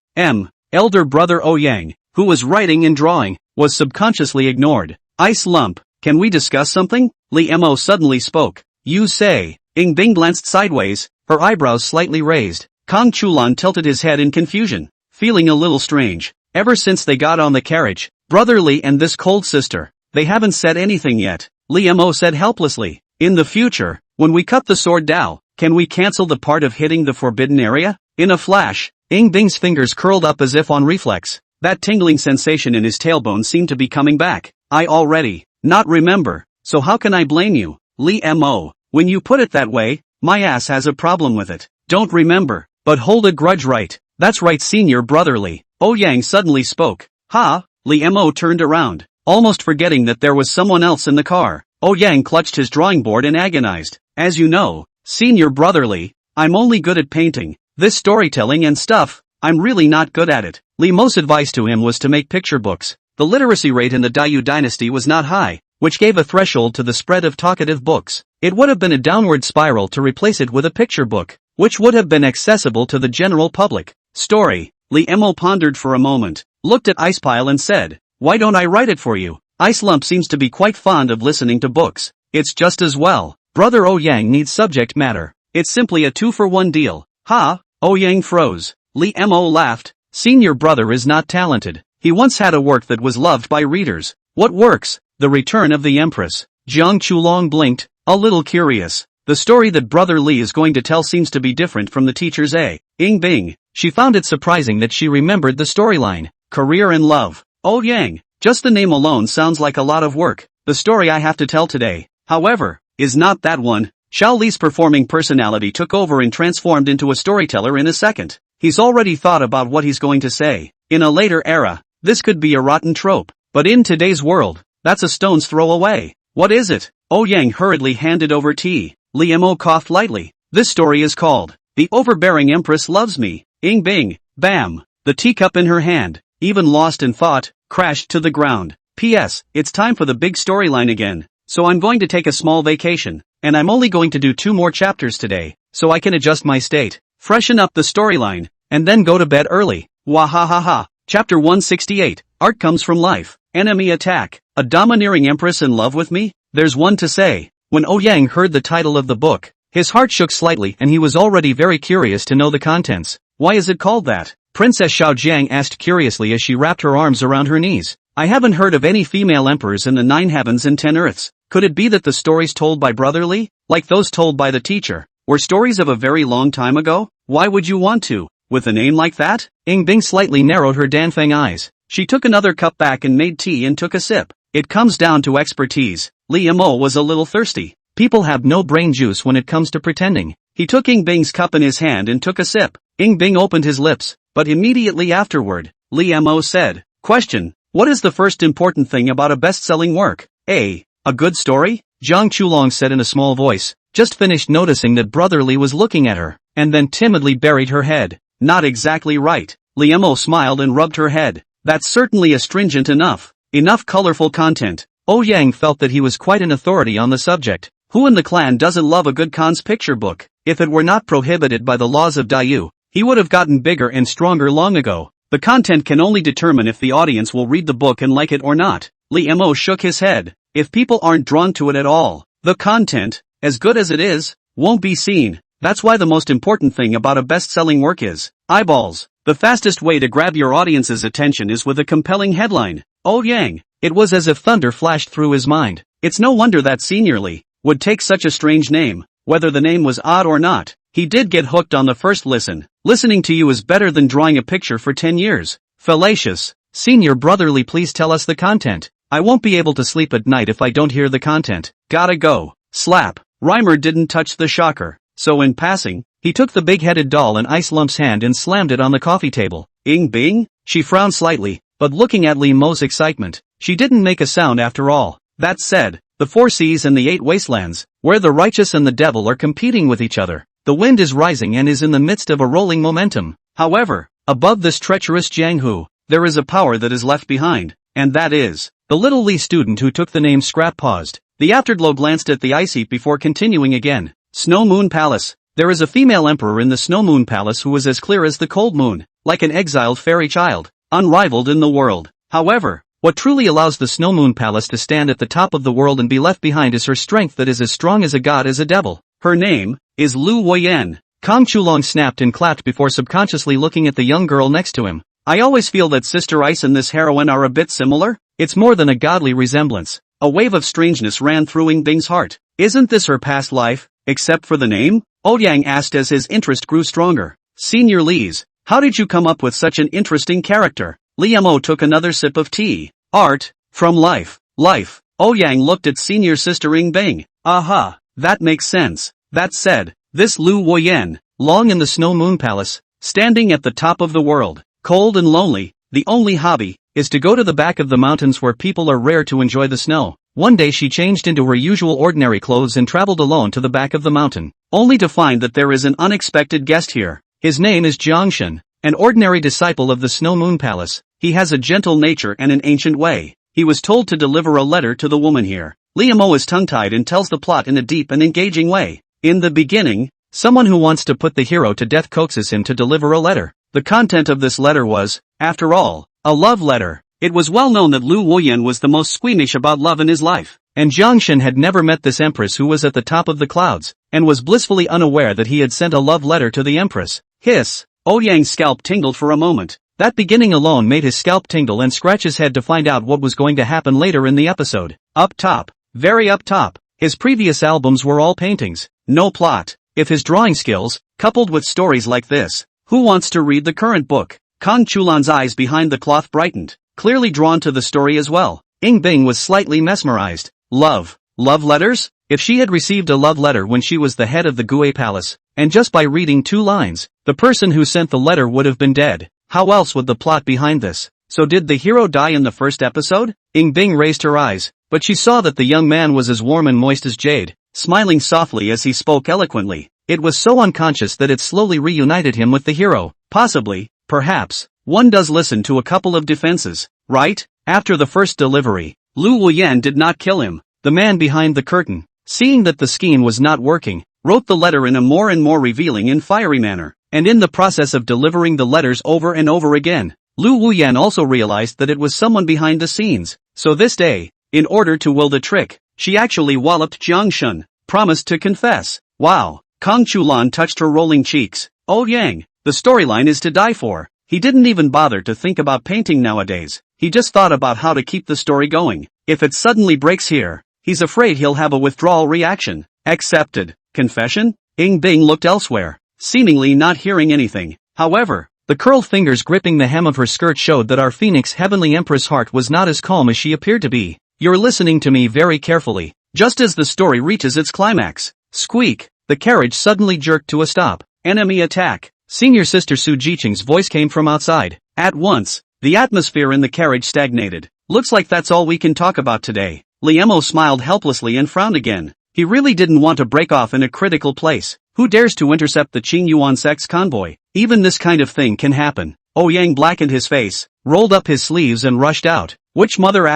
Elder brother Yang, who was writing and drawing, was subconsciously ignored. Ice lump, can we discuss something? Li Mo suddenly spoke. You say. Ing Bing glanced sideways, her eyebrows slightly raised. Kang Chulan tilted his head in confusion, feeling a little strange. Ever since they got on the carriage, Brother Li and this cold sister, they haven't said anything yet. Li Mo said helplessly. In the future, when we cut the sword Dao, can we cancel the part of hitting the forbidden area? In a flash, Ing Bing's fingers curled up as if on reflex. That tingling sensation in his tailbone seemed to be coming back. I already not remember, so how can I blame you? Li Mo, when you put it that way, my ass has a problem with it. Don't remember, but hold a grudge, right? That's right, senior brother Li. Yang suddenly spoke. Ha! Li Mo turned around, almost forgetting that there was someone else in the car. Yang clutched his drawing board and agonized. As you know, senior brother Li, I'm only good at painting. This storytelling and stuff, I'm really not good at it. Li Mo's advice to him was to make picture books. The literacy rate in the Dayu dynasty was not high, which gave a threshold to the spread of talkative books. It would have been a downward spiral to replace it with a picture book, which would have been accessible to the general public. Story. Li Mo pondered for a moment, looked at Icepile and said, why don't I write it for you? Ice Lump seems to be quite fond of listening to books. It's just as well. Brother Yang needs subject matter. It's simply a 2-for-1 deal. Ha! Yang froze. Li Mo laughed. Senior brother is not talented. He once had a work that was loved by readers. What works? The Return of the Empress. Jiang Chulong blinked, a little curious. The story that Brother Li is going to tell seems to be different from the teacher's Ing Bing. She found it surprising that she remembered the storyline. Career and love. Yang. Just the name alone sounds like a lot of work. The story I have to tell today, however, is not that one. Xiao Li's performing personality took over and transformed into a storyteller in a second. He's already thought about what he's going to say. In a later era, this could be a rotten trope, but in today's world, that's a stone's throw away. What is it? Yang hurriedly handed over tea. Li Mo coughed lightly. This story is called, The Overbearing Empress Loves Me. Ing Bing. Bam. The teacup in her hand, even lost in thought, crashed to the ground. P.S. It's time for the big storyline again. So I'm going to take a small vacation, and I'm only going to do 2 more chapters today, so I can adjust my state, freshen up the storyline, and then go to bed early. Wahahaha. Chapter 168. Art comes from life. Enemy attack. A domineering empress in love with me? There's one to say. When Yang heard the title of the book, his heart shook slightly and he was already very curious to know the contents. Why is it called that? Princess Xiaojiang asked curiously as she wrapped her arms around her knees. I haven't heard of any female emperors in the 9 heavens and 10 earths. Could it be that the stories told by Brother Li, like those told by the teacher, were stories of a very long time ago? Why would you want to? With a name like that? Ing Bing slightly narrowed her Danfeng eyes. She took another cup back and made tea and took a sip. It comes down to expertise. Li Mo was a little thirsty. People have no brain juice when it comes to pretending. He took Ing Bing's cup in his hand and took a sip. Ing Bing opened his lips, but immediately afterward, Li Mo said, Question. What is the first important thing about a best-selling work? A good story? Zhang Chulong said in a small voice, just finished noticing that Brother Li was looking at her, and then timidly buried her head. Not exactly right. Li Mo smiled and rubbed her head. That's certainly astringent enough. Enough colorful content. Oh Yang felt that he was quite an authority on the subject. Who in the clan doesn't love a good cons picture book? If it were not prohibited by the laws of Dayu, he would have gotten bigger and stronger long ago. The content can only determine if the audience will read the book and like it or not. Lee Mo shook his head. If people aren't drawn to it at all, the content, as good as it is, won't be seen. That's why the most important thing about a best-selling work is eyeballs. The fastest way to grab your audience's attention is with a compelling headline. Oh Yang. It was as if thunder flashed through his mind. It's no wonder that Senior Lee would take such a strange name. Whether the name was odd or not, he did get hooked on the first listen. Listening to you is better than drawing a picture for 10 years. Fallacious. Senior brotherly, please tell us the content. I won't be able to sleep at night if I don't hear the content. Gotta go. Slap. Reimer didn't touch the shocker. So in passing, he took the big-headed doll in Ice Lump's hand and slammed it on the coffee table. Ing bing? She frowned slightly, but looking at Lee Mo's excitement, she didn't make a sound after all. That said, the 4 seas and the 8 wastelands, where the righteous and the devil are competing with each other. The wind is rising and is in the midst of a rolling momentum. However, above this treacherous Jianghu, there is a power that is left behind, and that is the little Lee student who took the name Scrap paused. The afterglow glanced at the ice heap before continuing again. Snow Moon Palace. There is a female emperor in the Snow Moon Palace who is as clear as the cold moon, like an exiled fairy child, unrivaled in the world. However, what truly allows the Snow Moon Palace to stand at the top of the world and be left behind is her strength that is as strong as a god as a devil. Her name is Lu Woyen. Kong Chulong snapped and clapped before subconsciously looking at the young girl next to him. I always feel that Sister Ice and this heroine are a bit similar. It's more than a godly resemblance. A wave of strangeness ran through Ing Bing's heart. Isn't this her past life, except for the name? Ouyang asked as his interest grew stronger. Senior Lee's, how did you come up with such an interesting character? Li Mo took another sip of tea. Art, from life. Life. Ouyang looked at senior sister Ing Bing. Aha, that makes sense. That said, this Lu Woyen, long in the Snow Moon Palace, standing at the top of the world, cold and lonely, the only hobby, is to go to the back of the mountains where people are rare to enjoy the snow. One day she changed into her usual ordinary clothes and traveled alone to the back of the mountain, only to find that there is an unexpected guest here. His name is Jiangshan, an ordinary disciple of the Snow Moon Palace. He has a gentle nature and an ancient way. He was told to deliver a letter to the woman here. Li Mo is tongue-tied and tells the plot in a deep and engaging way. In the beginning, someone who wants to put the hero to death coaxes him to deliver a letter. The content of this letter was, after all, a love letter. It was well known that Lu Woyen was the most squeamish about love in his life, and Jiangshan had never met this Empress who was at the top of the clouds, and was blissfully unaware that he had sent a love letter to the Empress. Hiss! Ouyang's scalp tingled for a moment. That beginning alone made his scalp tingle and scratch his head to find out what was going to happen later in the episode. Up top. Very up top. His previous albums were all paintings, no plot. If his drawing skills, coupled with stories like this, who wants to read the current book? Kong Chulan's eyes behind the cloth brightened, clearly drawn to the story as well. Ing Bing was slightly mesmerized. Love. Love letters? If she had received a love letter when she was the head of the Gue Palace, and just by reading 2 lines, the person who sent the letter would have been dead. How else would the plot behind this? So did the hero die in the first episode? Ing Bing raised her eyes, but she saw that the young man was as warm and moist as jade, smiling softly as he spoke eloquently. It was so unconscious that it slowly reunited him with the hero. Possibly, perhaps, one does listen to a couple of defenses, right? After the first delivery, Lu Woyen did not kill him. The man behind the curtain, seeing that the scheme was not working, wrote the letter in a more and more revealing and fiery manner, and in the process of delivering the letters over and over again, Lu Woyen also realized that it was someone behind the scenes. So this day, in order to will the trick, she actually walloped Jiangshan, promised to confess. Wow! Kong Chulan touched her rolling cheeks. Oh Yang, the storyline is to die for. He didn't even bother to think about painting nowadays. He just thought about how to keep the story going. If it suddenly breaks here, he's afraid he'll have a withdrawal reaction. Accepted. Confession? Ing Bing looked elsewhere, seemingly not hearing anything. However, the curled fingers gripping the hem of her skirt showed that our Phoenix Heavenly Empress heart was not as calm as she appeared to be. You're listening to me very carefully. Just as the story reaches its climax, squeak, the carriage suddenly jerked to a stop. Enemy attack. Senior Sister Su Jiqing's voice came from outside. At once, the atmosphere in the carriage stagnated. Looks like that's all we can talk about today. Liemo smiled helplessly and frowned again. He really didn't want to break off in a critical place. Who dares to intercept the Qing Yuan sex convoy? Even this kind of thing can happen. Ouyang blackened his face. rolled up his sleeves and rushed out. Which mother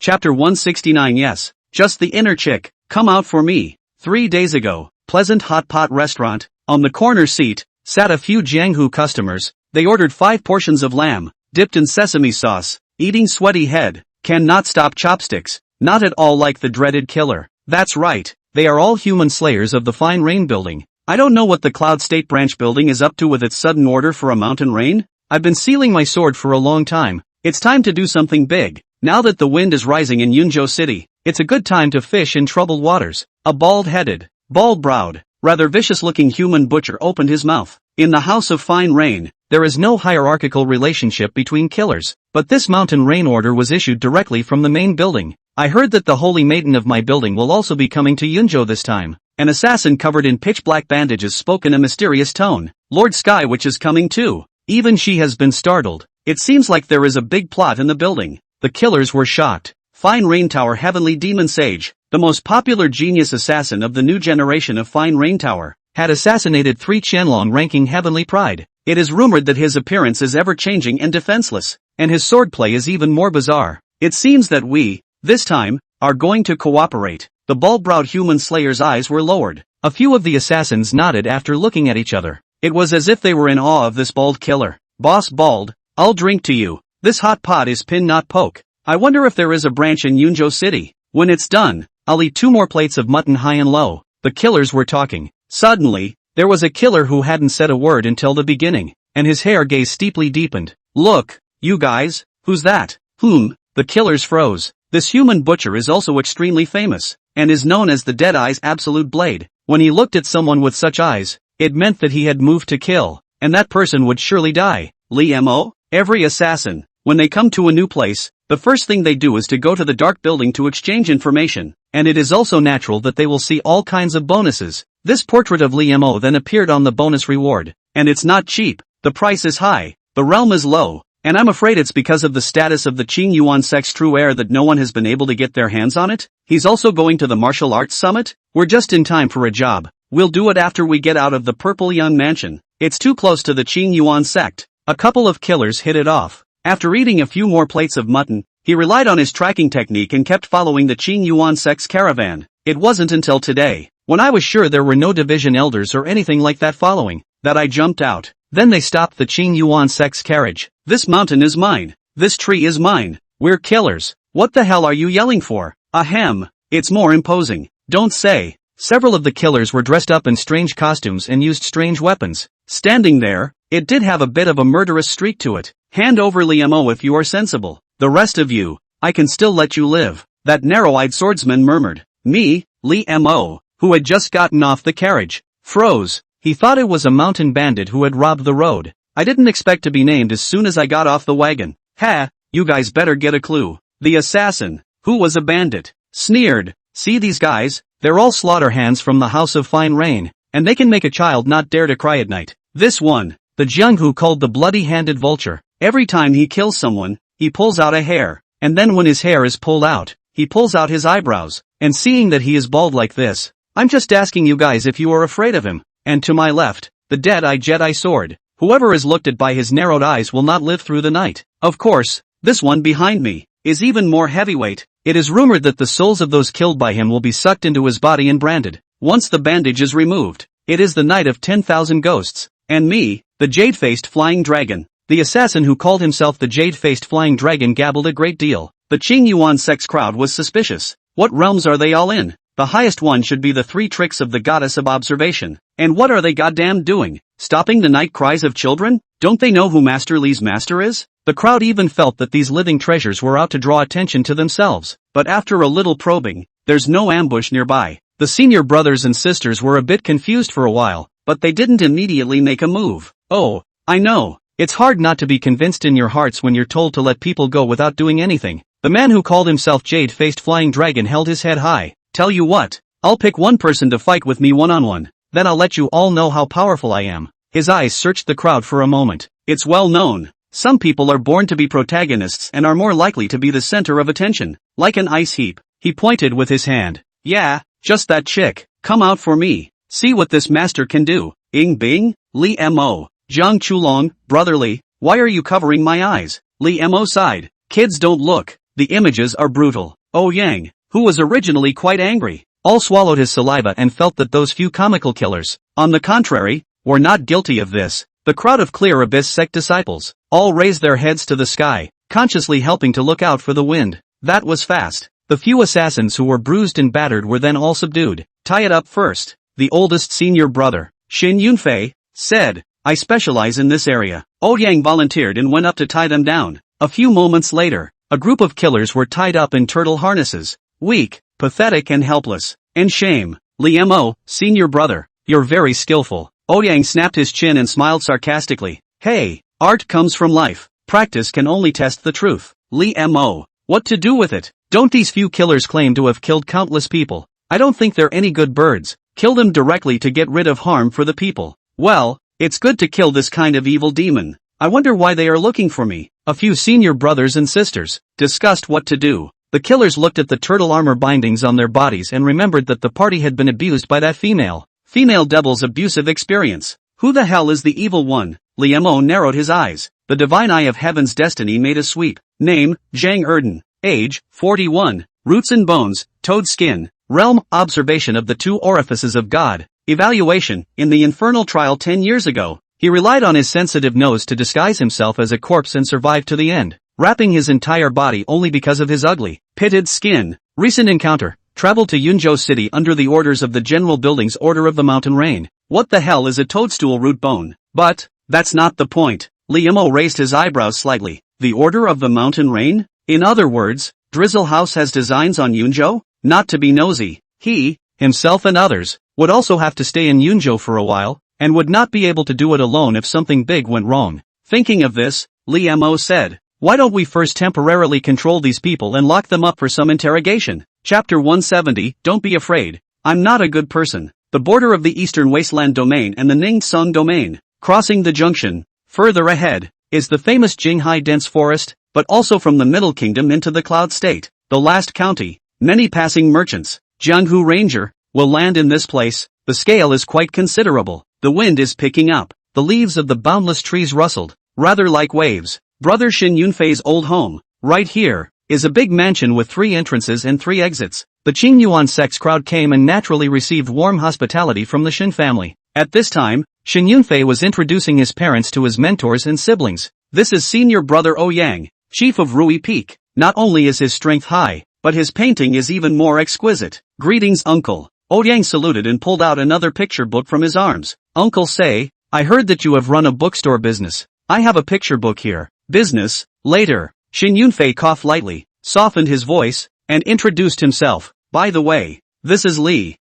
Chapter 169 Yes, just the inner chick, come out for me. 3 days ago, pleasant hot pot restaurant, on the corner seat, sat a few Jianghu customers. They ordered 5 portions of lamb, dipped in sesame sauce, eating sweaty head, cannot stop chopsticks, not at all like the dreaded killer. That's right, they are all human slayers of the Fine Rain building. I don't know what the Cloud State branch building is up to with its sudden order for a mountain rain. I've been sealing my sword for a long time. It's time to do something big. Now that the wind is rising in Yunzhou City, it's a good time to fish in troubled waters. A bald-headed, bald-browed, rather vicious-looking human butcher opened his mouth. In the House of Fine Rain, there is no hierarchical relationship between killers, but this mountain rain order was issued directly from the main building. I heard that the holy maiden of my building will also be coming to Yunzhou this time. An assassin covered in pitch-black bandages spoke in a mysterious tone. Lord Sky Witch is coming too. Even she has been startled. It seems like there is a big plot in the building. The killers were shocked. Fine Rain Tower Heavenly Demon Sage, the most popular genius assassin of the new generation of Fine Rain Tower, had assassinated 3 Qianlong ranking Heavenly Pride. It is rumored that his appearance is ever-changing and defenseless, and his swordplay is even more bizarre. It seems that we, this time, are going to cooperate. The bald-browed human slayer's eyes were lowered. A few of the assassins nodded after looking at each other. It was as if they were in awe of this bald killer. Boss Bald, I'll drink to you. This hot pot is pin not poke. I wonder if there is a branch in Yunzhou City. When it's done, I'll eat 2 more plates of mutton high and low. The killers were talking. Suddenly, there was a killer who hadn't said a word until the beginning, and his hair gaze steeply deepened. Look, you guys, who's that? The killers froze. This human butcher is also extremely famous, and is known as the Deadeye's absolute blade. When he looked at someone with such eyes, it meant that he had moved to kill, and that person would surely die. Li Mo? Every assassin, when they come to a new place, the first thing they do is to go to the dark building to exchange information, and it is also natural that they will see all kinds of bonuses. This portrait of Li Mo then appeared on the bonus reward, and it's not cheap. The price is high, the realm is low, and I'm afraid it's because of the status of the Qing Yuan sect's true heir that no one has been able to get their hands on it. He's also going to the martial arts summit. We're just in time for a job. We'll do it after we get out of the Purple Yun mansion. It's too close to the Qing Yuan sect. A couple of killers hit it off. After eating a few more plates of mutton, he relied on his tracking technique and kept following the Qing Yuan sect's caravan. It wasn't until today, when I was sure there were no division elders or anything like that following, that I jumped out. Then they stopped the Qing Yuan sect's carriage. This mountain is mine. This tree is mine. We're killers. What the hell are you yelling for? Ahem. It's more imposing. Don't say. Several of the killers were dressed up in strange costumes and used strange weapons. Standing there, it did have a bit of a murderous streak to it. Hand over Li Mo if you are sensible. The rest of you, I can still let you live. That narrow-eyed swordsman murmured. Me, Li Mo, who had just gotten off the carriage, froze. He thought it was a mountain bandit who had robbed the road. I didn't expect to be named as soon as I got off the wagon. Ha, you guys better get a clue. The assassin, who was a bandit, sneered. See these guys? They're all slaughter hands from the House of Fine Rain, and they can make a child not dare to cry at night. This one, the Jianghu called the bloody-handed vulture. Every time he kills someone, he pulls out a hair, and then when his hair is pulled out, he pulls out his eyebrows. And seeing that he is bald like this, I'm just asking you guys if you are afraid of him. And to my left, the Dead-Eye Jedi sword. Whoever is looked at by his narrowed eyes will not live through the night. Of course, this one behind me is even more heavyweight. It is rumored that the souls of those killed by him will be sucked into his body and branded. Once the bandage is removed, it is the night of 10,000 ghosts. And me, the jade-faced flying dragon. The assassin who called himself the jade-faced flying dragon gabbled a great deal. The Qing Yuan sect's crowd was suspicious. What realms are they all in? The highest one should be the 3 tricks of the goddess of observation. And what are they goddamn doing? Stopping the night cries of children? Don't they know who Master Li's master is? The crowd even felt that these living treasures were out to draw attention to themselves. But after a little probing, there's no ambush nearby. The senior brothers and sisters were a bit confused for a while, but they didn't immediately make a move. Oh, I know. It's hard not to be convinced in your hearts when you're told to let people go without doing anything. The man who called himself Jade-Faced Flying Dragon held his head high. Tell you what, I'll pick one person to fight with me one-on-one. Then I'll let you all know how powerful I am. His eyes searched the crowd for a moment. It's well known. Some people are born to be protagonists and are more likely to be the center of attention. Like an ice heap. He pointed with his hand. Yeah, just that chick. Come out for me. See what this master can do. Ing Bing, Li Mo, Zhang Chulong, brotherly. Why are you covering my eyes? Lee Mo sighed. Kids don't look. The images are brutal. Oh Yang, who was originally quite angry, all swallowed his saliva and felt that those few comical killers, on the contrary, were not guilty of this. The crowd of Clear Abyss sect disciples, all raised their heads to the sky, consciously helping to look out for the wind. That was fast. The few assassins who were bruised and battered were then all subdued. Tie it up first. The oldest senior brother, Shin Yunfei, said, I specialize in this area. Yang volunteered and went up to tie them down. A few moments later, a group of killers were tied up in turtle harnesses. Weak, pathetic and helpless. And shame. Lee Mo, senior brother, you're very skillful. Yang snapped his chin and smiled sarcastically. Hey, art comes from life. Practice can only test the truth. Lee Mo, what to do with it? Don't these few killers claim to have killed countless people? I don't think they're any good birds. Kill them directly to get rid of harm for the people. Well, it's good to kill this kind of evil demon. I wonder why they are looking for me. A few senior brothers and sisters discussed what to do. The killers looked at the turtle armor bindings on their bodies and remembered that the party had been abused by that female devil's abusive experience. Who the hell is the evil one? Lee Mo narrowed his eyes. The divine eye of heaven's destiny made a sweep. Name, Zhang Erden. Age, 41. Roots and bones, toad skin. Realm, observation of the two orifices of God. Evaluation, in the infernal trial 10 years ago, he relied on his sensitive nose to disguise himself as a corpse and survived to the end, wrapping his entire body only because of his ugly, pitted skin. Recent encounter, traveled to Yunzhou City under the orders of the General Building's Order of the Mountain Rain. What the hell is a toadstool root bone? But, that's not the point. Lee Mo raised his eyebrows slightly. The Order of the Mountain Rain? In other words, Drizzle House has designs on Yunzhou? Not to be nosy, he, himself and others, would also have to stay in Yunzhou for a while, and would not be able to do it alone if something big went wrong. Thinking of this, Lee Mo said, why don't we first temporarily control these people and lock them up for some interrogation? Chapter 170, Don't be afraid. I'm not a good person. The border of the Eastern Wasteland Domain and the Ningtsung Domain, crossing the junction, further ahead, is the famous Jinghai Dense Forest, but also from the Middle Kingdom into the Cloud State, the last county. Many passing merchants, Jianghu Ranger, will land in this place. The scale is quite considerable. The wind is picking up. The leaves of the boundless trees rustled, rather like waves. Brother Shin Yunfei's old home, right here, is a big mansion with 3 entrances and 3 exits. The Qingyuan sect's crowd came and naturally received warm hospitality from the Shin family. At this time, Shin Yunfei was introducing his parents to his mentors and siblings. This is senior brother Yang, chief of Rui Peak. Not only is his strength high, but his painting is even more exquisite. Greetings, uncle. Yang saluted and pulled out another picture book from his arms. Uncle Say, I heard that you have run a bookstore business. I have a picture book here. Business, later. Shin Yunfei coughed lightly, softened his voice, and introduced himself. By the way, this is Lee.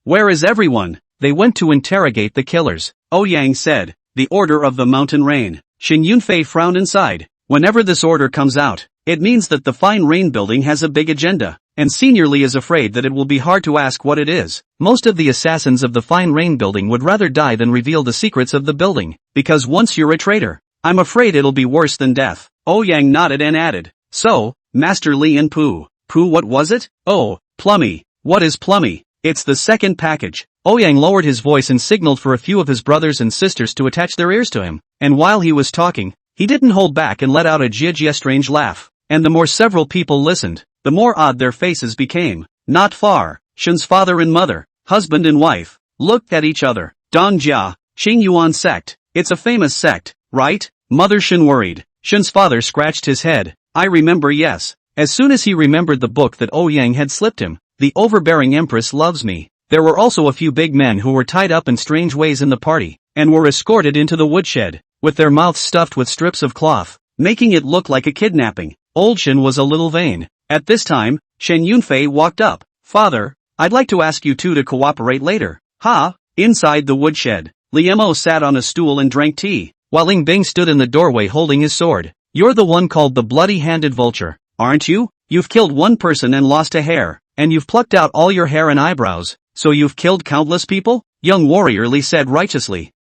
Where is everyone? They went to interrogate the killers. Yang said, the Order of the Mountain Rain. Shin Yunfei frowned and sighed. Whenever this order comes out, it means that the Fine Rain building has a big agenda, and Senior Lee is afraid that it will be hard to ask what it is. Most of the assassins of the Fine Rain building would rather die than reveal the secrets of the building, because once you're a traitor, I'm afraid it'll be worse than death. Yang nodded and added, so, Master Lee and Pooh, what was it? Oh, Plummy. What is Plummy? It's the second package. Yang lowered his voice and signaled for a few of his brothers and sisters to attach their ears to him, and while he was talking, he didn't hold back and let out a jia strange laugh. And the more several people listened, the more odd their faces became. Not far, Shin's father and mother, husband and wife, looked at each other. Dongjia, Qingyuan sect. It's a famous sect, right? Mother Shin worried. Shin's father scratched his head. I remember, yes. As soon as he remembered the book that Yang had slipped him, The Overbearing Empress Loves Me. There were also a few big men who were tied up in strange ways in the party, and were escorted into the woodshed, with their mouths stuffed with strips of cloth, making it look like a kidnapping. Old Shin was a little vain. At this time, Shen Yunfei walked up. Father, I'd like to ask you two to cooperate later. Ha! Inside the woodshed, Li Mo sat on a stool and drank tea, while Ling Bing stood in the doorway holding his sword. You're the one called the Bloody-Handed Vulture, aren't you? You've killed one person and lost a hair, and you've plucked out all your hair and eyebrows, so you've killed countless people? Young warrior Li said righteously.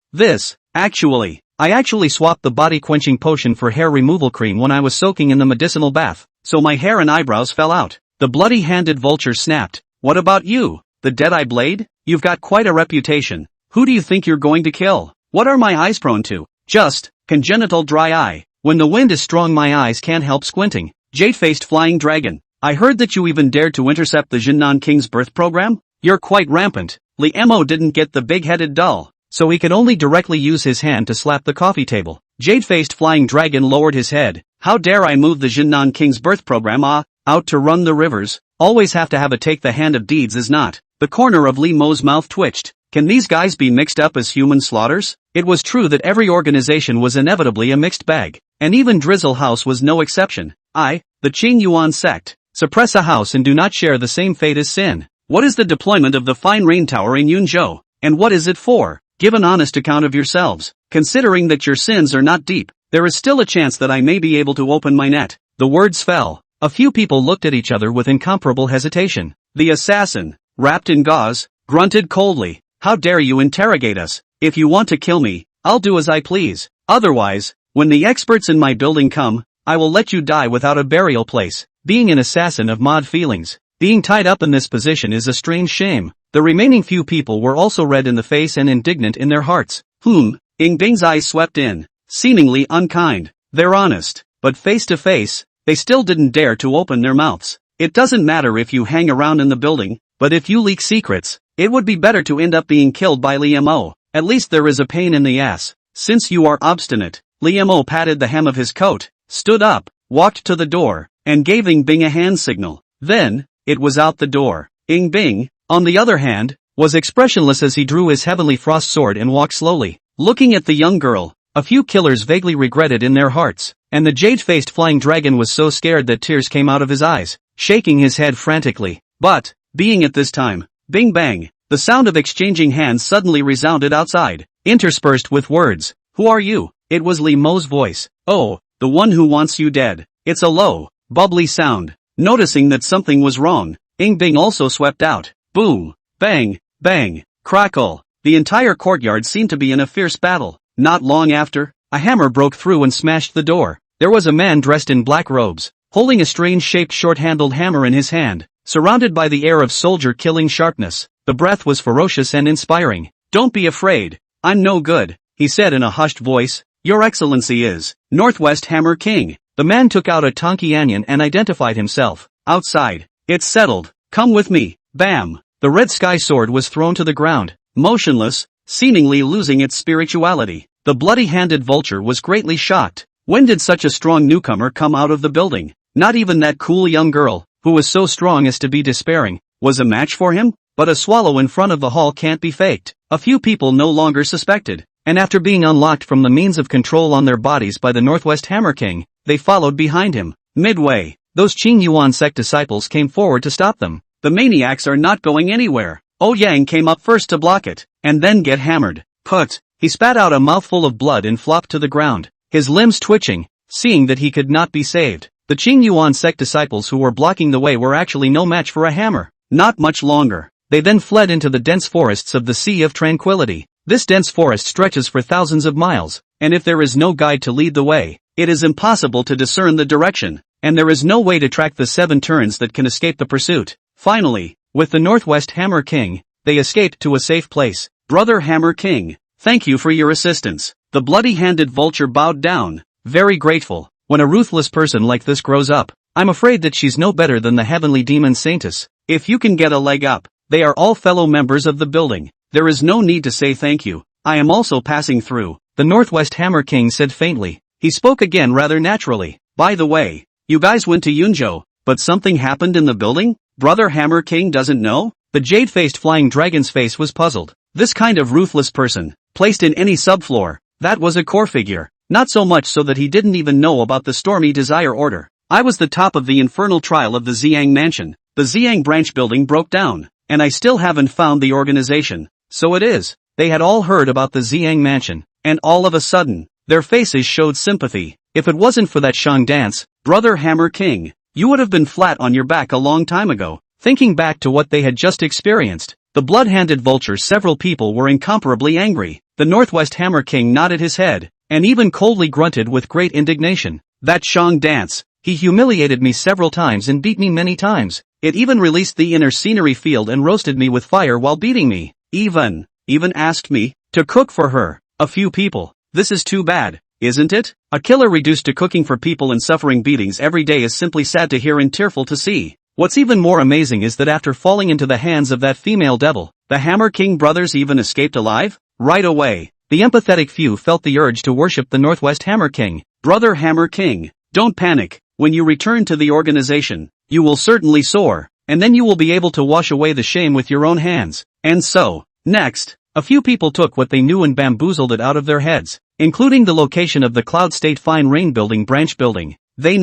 I actually swapped the body-quenching potion for hair removal cream when I was soaking in the medicinal bath, so my hair and eyebrows fell out. The Bloody-Handed Vulture snapped. What about you, the Dead-Eye Blade? You've got quite a reputation. Who do you think you're going to kill? What are my eyes prone to? Just congenital dry eye. When the wind is strong my eyes can't help squinting. Jade-faced flying dragon. I heard that you even dared to intercept the Jinnan King's birth program? You're quite rampant. Li Mo didn't get the big-headed doll, so he could only directly use his hand to slap the coffee table. Jade-faced flying dragon lowered his head. How dare I move the Jinnan King's birth program? Out to run the rivers. Always have to have a take the hand of deeds is not. The corner of Li Mo's mouth twitched. Can these guys be mixed up as human slaughters? It was true that every organization was inevitably a mixed bag, and even Drizzle House was no exception. The Qing Yuan sect. Suppress a house and do not share the same fate as sin. What is the deployment of the Fine Rain Tower in Yunzhou? And what is it for? Give an honest account of yourselves. Considering that your sins are not deep, there is still a chance that I may be able to open my net. The words fell. A few people looked at each other with incomparable hesitation. The assassin, wrapped in gauze, grunted coldly. How dare you interrogate us? If you want to kill me, I'll do as I please. Otherwise, when the experts in my building come, I will let you die without a burial place. Being an assassin of mod feelings, being tied up in this position is a strange shame. The remaining few people were also red in the face and indignant in their hearts. Ying Bing's eyes swept in, seemingly unkind. They're honest, but face to face, they still didn't dare to open their mouths. It doesn't matter if you hang around in the building, but if you leak secrets, it would be better to end up being killed by Li Mo. At least there is a pain in the ass. Since you are obstinate, Li Mo patted the hem of his coat, stood up, walked to the door, and gave Ying Bing a hand signal. Then, it was out the door. Ying Bing, on the other hand, was expressionless as he drew his heavenly frost sword and walked slowly, looking at the young girl. A few killers vaguely regretted in their hearts, and the jade-faced flying dragon was so scared that tears came out of his eyes, shaking his head frantically. But, being at this time, bing bang, the sound of exchanging hands suddenly resounded outside, interspersed with words. Who are you? It was Li Mo's voice. Oh, the one who wants you dead. It's a low, bubbly sound. Noticing that something was wrong, Ying Bing also swept out. Boom, bang, bang, crackle. The entire courtyard seemed to be in a fierce battle. Not long after, a hammer broke through and smashed the door. There was a man dressed in black robes, holding a strange-shaped short-handled hammer in his hand, surrounded by the air of soldier-killing sharpness. The breath was ferocious and inspiring. Don't be afraid. I'm no good, he said in a hushed voice. Your Excellency is Northwest Hammer King. The man took out a Tonkianyan and identified himself. Outside. It's settled. Come with me. Bam. The red sky sword was thrown to the ground, motionless, seemingly losing its spirituality. The bloody-handed vulture was greatly shocked. When did such a strong newcomer come out of the building? Not even that cool young girl, who was so strong as to be despairing, was a match for him? But a swallow in front of the hall can't be faked. A few people no longer suspected, and after being unlocked from the means of control on their bodies by the Northwest Hammer King, they followed behind him. Midway, those Qing Yuan sect disciples came forward to stop them. The maniacs are not going anywhere. Yang came up first to block it, and then get hammered. Put. He spat out a mouthful of blood and flopped to the ground, his limbs twitching, seeing that he could not be saved. The Qing Yuan sect disciples who were blocking the way were actually no match for a hammer. Not much longer. They then fled into the dense forests of the Sea of Tranquility. This dense forest stretches for thousands of miles, and if there is no guide to lead the way, it is impossible to discern the direction, and there is no way to track the 7 turns that can escape the pursuit. Finally, with the Northwest Hammer King, they escaped to a safe place. Brother Hammer King, thank you for your assistance. The bloody-handed vulture bowed down, very grateful. When a ruthless person like this grows up, I'm afraid that she's no better than the heavenly demon Saintess. If you can get a leg up, they are all fellow members of the building. There is no need to say thank you. I am also passing through, the Northwest Hammer King said faintly. He spoke again rather naturally. By the way, you guys went to Yunzhou, but something happened in the building? Brother Hammer King doesn't know? The jade-faced flying dragon's face was puzzled. This kind of ruthless person, placed in any subfloor, that was a core figure. Not so much so that he didn't even know about the Stormy Desire Order. I was the top of the infernal trial of the Xiang Mansion. The Xiang branch building broke down, and I still haven't found the organization. So it is. They had all heard about the Xiang Mansion, and all of a sudden, their faces showed sympathy. If it wasn't for that Shang dance, Brother Hammer King, you would have been flat on your back a long time ago. Thinking back to what they had just experienced, the blood-handed vulture, several people were incomparably angry. The Northwest Hammer King nodded his head, and even coldly grunted with great indignation. That Shang dance, he humiliated me several times and beat me many times. It even released the inner scenery field and roasted me with fire while beating me. Even asked me to cook for her. A few people. This is too bad. isn't it? A killer reduced to cooking for people and suffering beatings every day is simply sad to hear and tearful to see. What's even more amazing is that after falling into the hands of that female devil, the Hammer King brothers even escaped alive? Right away, the empathetic few felt the urge to worship the Northwest Hammer King. Brother Hammer King, don't panic. When you return to the organization, you will certainly soar, and then you will be able to wash away the shame with your own hands. And so, next, a few people took what they knew and bamboozled it out of their heads, including the location of the Cloud State Fine Rain Building branch building. They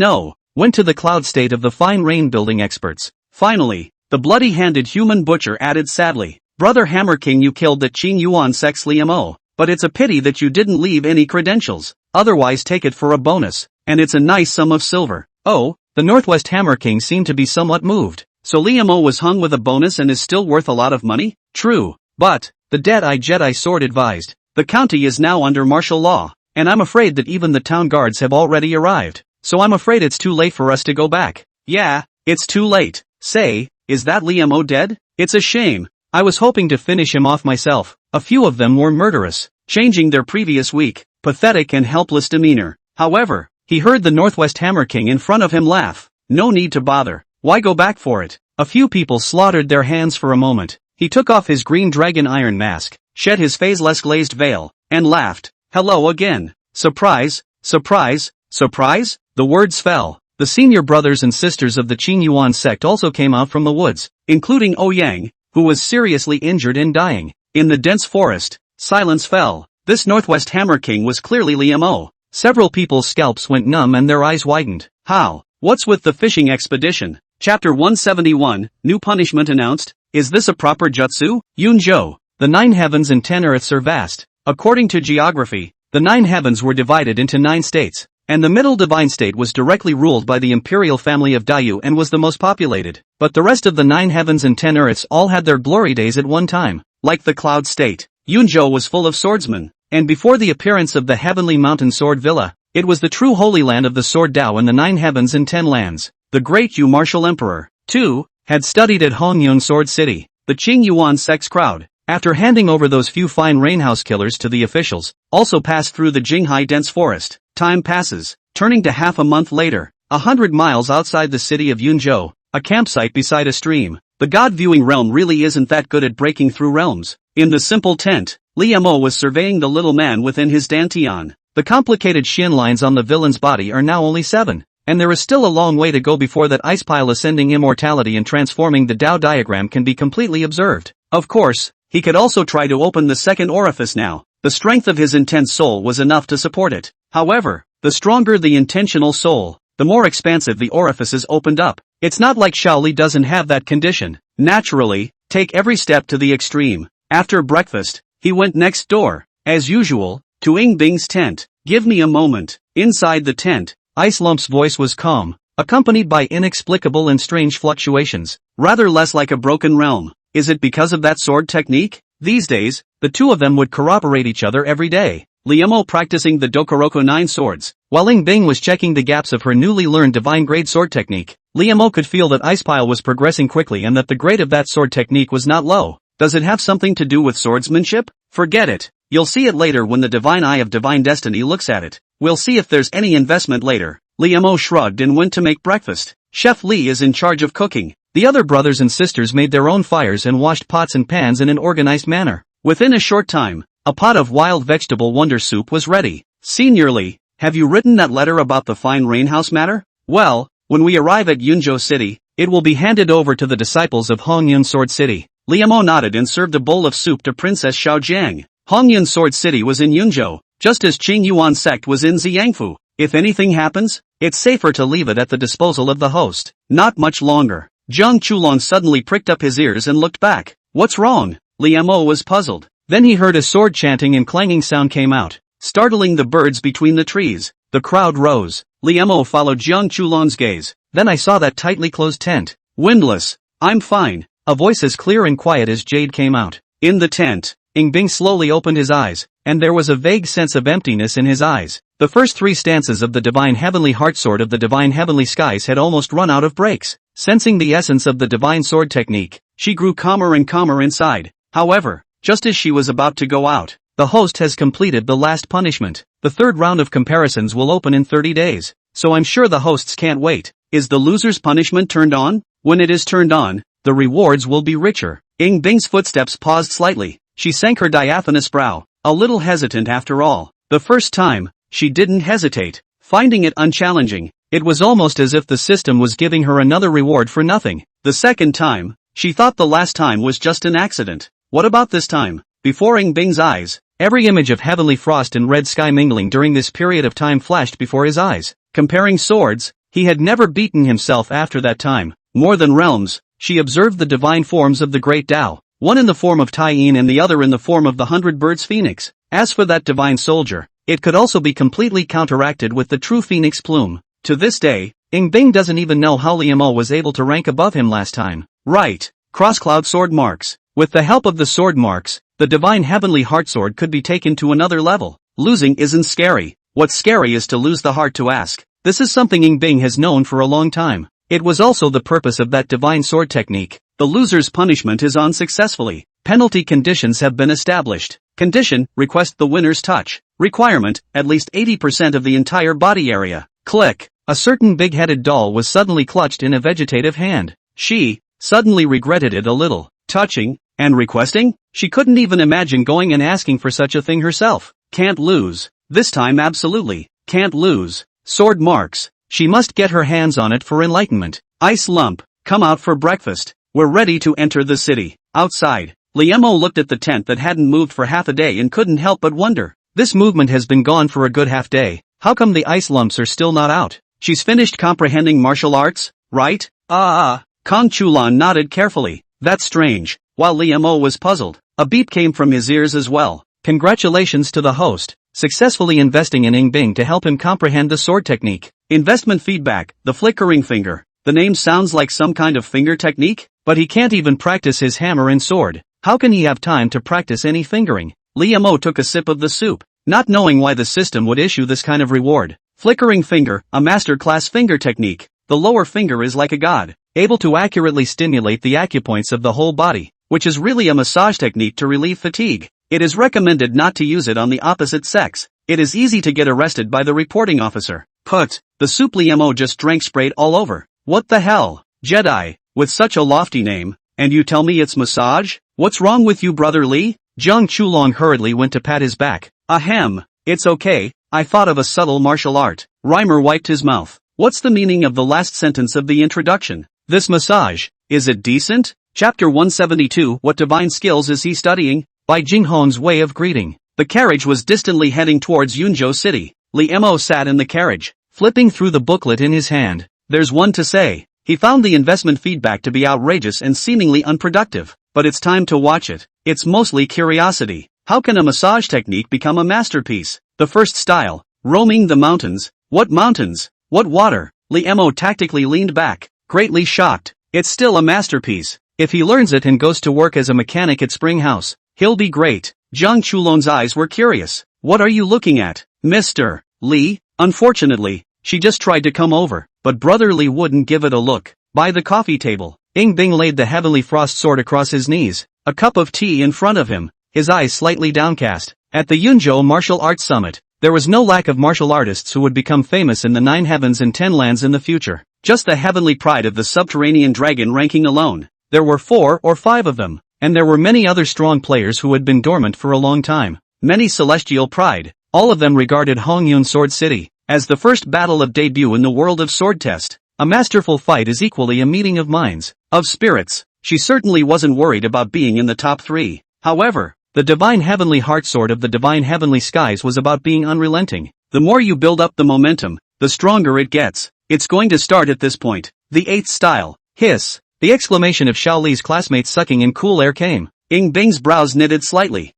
went to the Cloud State of the Fine Rain Building experts. Finally, the bloody-handed human butcher added sadly, Brother Hammer King, you killed that Qing Yuan sex Liamo, but it's a pity that you didn't leave any credentials, otherwise take it for a bonus, and it's a nice sum of silver. Oh, the Northwest Hammer King seemed to be somewhat moved. So Liamo was hung with a bonus and is still worth a lot of money? True, but, the Dead-Eye Jedi Sword advised, the county is now under martial law, and I'm afraid that even the town guards have already arrived. So I'm afraid it's too late for us to go back. Yeah, it's too late. Say, is that Liamo dead? It's a shame. I was hoping to finish him off myself. A few of them were murderous, changing their previous weak, pathetic and helpless demeanor. However, he heard the Northwest Hammer King in front of him laugh. No need to bother. Why go back for it? A few people slaughtered their hands for a moment. He took off his green dragon iron mask, shed his phaseless glazed veil, and laughed. Hello again. Surprise, surprise, surprise? The words fell. The senior brothers and sisters of the Qing Yuan sect also came out from the woods, including Ouyang, who was seriously injured and dying. In the dense forest, silence fell. This Northwest Hammer King was clearly Liamo. Several people's scalps went numb and their eyes widened. How? What's with the fishing expedition? Chapter 171, New Punishment Announced. Is this a proper jutsu? Yunzhou. The 9 heavens and 10 earths are vast. According to geography, the 9 heavens were divided into 9 states, and the middle divine state was directly ruled by the imperial family of Daiyu and was the most populated. But the rest of the 9 heavens and 10 earths all had their glory days at one time. Like the Cloud State, Yunzhou was full of swordsmen, and before the appearance of the Heavenly Mountain Sword Villa, it was the true holy land of the Sword Dao and the 9 heavens and 10 lands. The great Yu martial emperor, too, had studied at Hongyun Sword City. The Qing Yuan sex crowd, after handing over those few fine rainhouse killers to the officials, also passed through the Jinghai dense forest. Time passes, turning to half a month later, 100 miles outside the city of Yunzhou, a campsite beside a stream. The God-viewing realm really isn't that good at breaking through realms. In the simple tent, Liamo was surveying the little man within his dantian. The complicated shin lines on the villain's body are now only 7. And there is still a long way to go before that ice pile ascending immortality and transforming the Tao diagram can be completely observed. Of course, he could also try to open the second orifice now. The strength of his intense soul was enough to support it. However, the stronger the intentional soul, the more expansive the orifices opened up. It's not like Shaoli doesn't have that condition. Naturally, take every step to the extreme. After breakfast, he went next door, as usual, to Ing Bing's tent. Give me a moment. Inside the tent, Ice Lump's voice was calm, accompanied by inexplicable and strange fluctuations, rather less like a broken realm. Is it because of that sword technique? These days, the two of them would corroborate each other every day. Liamo practicing the Dokoroko 9 swords, while Ing Bing was checking the gaps of her newly learned divine grade sword technique. Liamo could feel that Icepile was progressing quickly and that the grade of that sword technique was not low. Does it have something to do with swordsmanship? Forget it. You'll see it later when the divine eye of divine destiny looks at it. We'll see if there's any investment later. Liamo shrugged and went to make breakfast. Chef Li is in charge of cooking. The other brothers and sisters made their own fires and washed pots and pans in an organized manner. Within a short time, a pot of wild vegetable wonder soup was ready. Senior Li, have you written that letter about the fine rainhouse matter? Well, when we arrive at Yunzhou City, it will be handed over to the disciples of Hongyun Sword City. Liamo nodded and served a bowl of soup to Princess Xiaojiang. Hongyun Sword City was in Yunzhou, just as Qing Yuan sect was in Ziyangfu. If anything happens, it's safer to leave it at the disposal of the host. Not much longer. Zhang Chulong suddenly pricked up his ears and looked back. What's wrong? Liamo was puzzled. Then he heard a sword chanting and clanging sound came out, startling the birds between the trees. The crowd rose. Liamo followed Zhang Chulong's gaze. Then I saw that tightly closed tent. Windless. I'm fine. A voice as clear and quiet as jade came out. In the tent, Ing Bing slowly opened his eyes, and there was a vague sense of emptiness in his eyes. The first 3 stanzas of the Divine Heavenly Heart Sword of the Divine Heavenly Skies had almost run out of breaks. Sensing the essence of the divine sword technique, she grew calmer and calmer inside. However, just as she was about to go out, The host has completed the last punishment. The third round of comparisons will open in 30 days, so I'm sure the hosts can't wait. Is the loser's punishment turned on? When it is turned on, the rewards will be richer. Ing Bing's footsteps paused slightly. She sank her diaphanous brow, a little hesitant after all. The first time, she didn't hesitate, finding it unchallenging. It was almost as if the system was giving her another reward for nothing. The second time, she thought the last time was just an accident. What about this time? Before Ing Bing's eyes, every image of heavenly frost and red sky mingling during this period of time flashed before his eyes. Comparing swords, he had never beaten himself after that time. More than realms, she observed the divine forms of the great Tao, one in the form of Taiyin and the other in the form of the 100 birds phoenix. As for that divine soldier, it could also be completely counteracted with the true phoenix plume. To this day, Ing Bing doesn't even know how Liamo was able to rank above him last time. Right, cross-cloud sword marks. With the help of the sword marks, the divine heavenly heart sword could be taken to another level. Losing isn't scary. What's scary is to lose the heart to ask. This is something Ing Bing has known for a long time. It was also the purpose of that divine sword technique. The loser's punishment is on successfully. Penalty conditions have been established. Condition, request the winner's touch. Requirement, at least 80% of the entire body area. Click. A certain big-headed doll was suddenly clutched in a vegetative hand. She suddenly regretted it a little. Touching and requesting? She couldn't even imagine going and asking for such a thing herself. Can't lose. This time absolutely. Can't lose. Sword marks. She must get her hands on it for enlightenment. Ice lump. Come out for breakfast. We're ready to enter the city. Outside, Liamo looked at the tent that hadn't moved for half a day and couldn't help but wonder. This movement has been gone for a good half day. How come the ice lumps are still not out? She's finished comprehending martial arts, right? Kong Chulan nodded carefully. That's strange. While Liamo was puzzled, a beep came from his ears as well. Congratulations to the host, successfully investing in Ing Bing to help him comprehend the sword technique. Investment feedback, the flickering finger. The name sounds like some kind of finger technique, but he can't even practice his hammer and sword. How can he have time to practice any fingering? Liamo took a sip of the soup, not knowing why the system would issue this kind of reward. Flickering finger, a masterclass finger technique. The lower finger is like a god, able to accurately stimulate the acupoints of the whole body, which is really a massage technique to relieve fatigue. It is recommended not to use it on the opposite sex. It is easy to get arrested by the reporting officer. Put, the soup Liamo just drank sprayed all over. What the hell? Jedi, with such a lofty name, and you tell me it's massage? What's wrong with you, brother Li? Jiang Chulong hurriedly went to pat his back. Ahem, it's okay, I thought of a subtle martial art. Reimer wiped his mouth. What's the meaning of the last sentence of the introduction? This massage, is it decent? Chapter 172. What divine skills is he studying? By Jinghong's way of greeting. The carriage was distantly heading towards Yunzhou City. Liamo sat in the carriage, flipping through the booklet in his hand. There's one to say. He found the investment feedback to be outrageous and seemingly unproductive. But it's time to watch it. It's mostly curiosity. How can a massage technique become a masterpiece? The first style. Roaming the mountains. What mountains? What water? Liamo tactically leaned back, greatly shocked. It's still a masterpiece. If he learns it and goes to work as a mechanic at Spring House, he'll be great. Jiang Chulong's eyes were curious. What are you looking at, Mr. Li? Unfortunately, she just tried to come over, but Brother Li wouldn't give it a look. By the coffee table, Ing Bing laid the heavenly frost sword across his knees, a cup of tea in front of him, his eyes slightly downcast. At the Yunzhou Martial Arts Summit, there was no lack of martial artists who would become famous in the 9 heavens and 10 lands in the future. Just the heavenly pride of the subterranean dragon ranking alone. There were 4 or 5 of them, and there were many other strong players who had been dormant for a long time. Many celestial pride. All of them regarded Hongyun Sword City as the first battle of debut in the world of sword test. A masterful fight is equally a meeting of minds, of spirits. She certainly wasn't worried about being in the top 3. However, the divine heavenly heart sword of the divine heavenly skies was about being unrelenting. The more you build up the momentum, the stronger it gets. It's going to start at this point. The 8th style. Hiss. The exclamation of Xiao Li's classmates sucking in cool air came. Ing Bing's brows knitted slightly.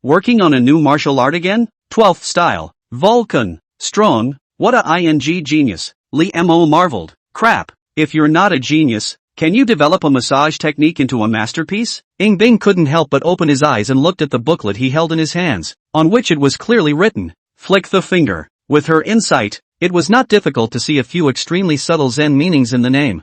Working on a new martial art again? 12th style. Vulcan. Strong. What a ing genius. Liamo marveled. Crap. If you're not a genius, can you develop a massage technique into a masterpiece? Ing Bing couldn't help but open his eyes and looked at the booklet he held in his hands, on which it was clearly written. Flick the finger. With her insight, it was not difficult to see a few extremely subtle Zen meanings in the name.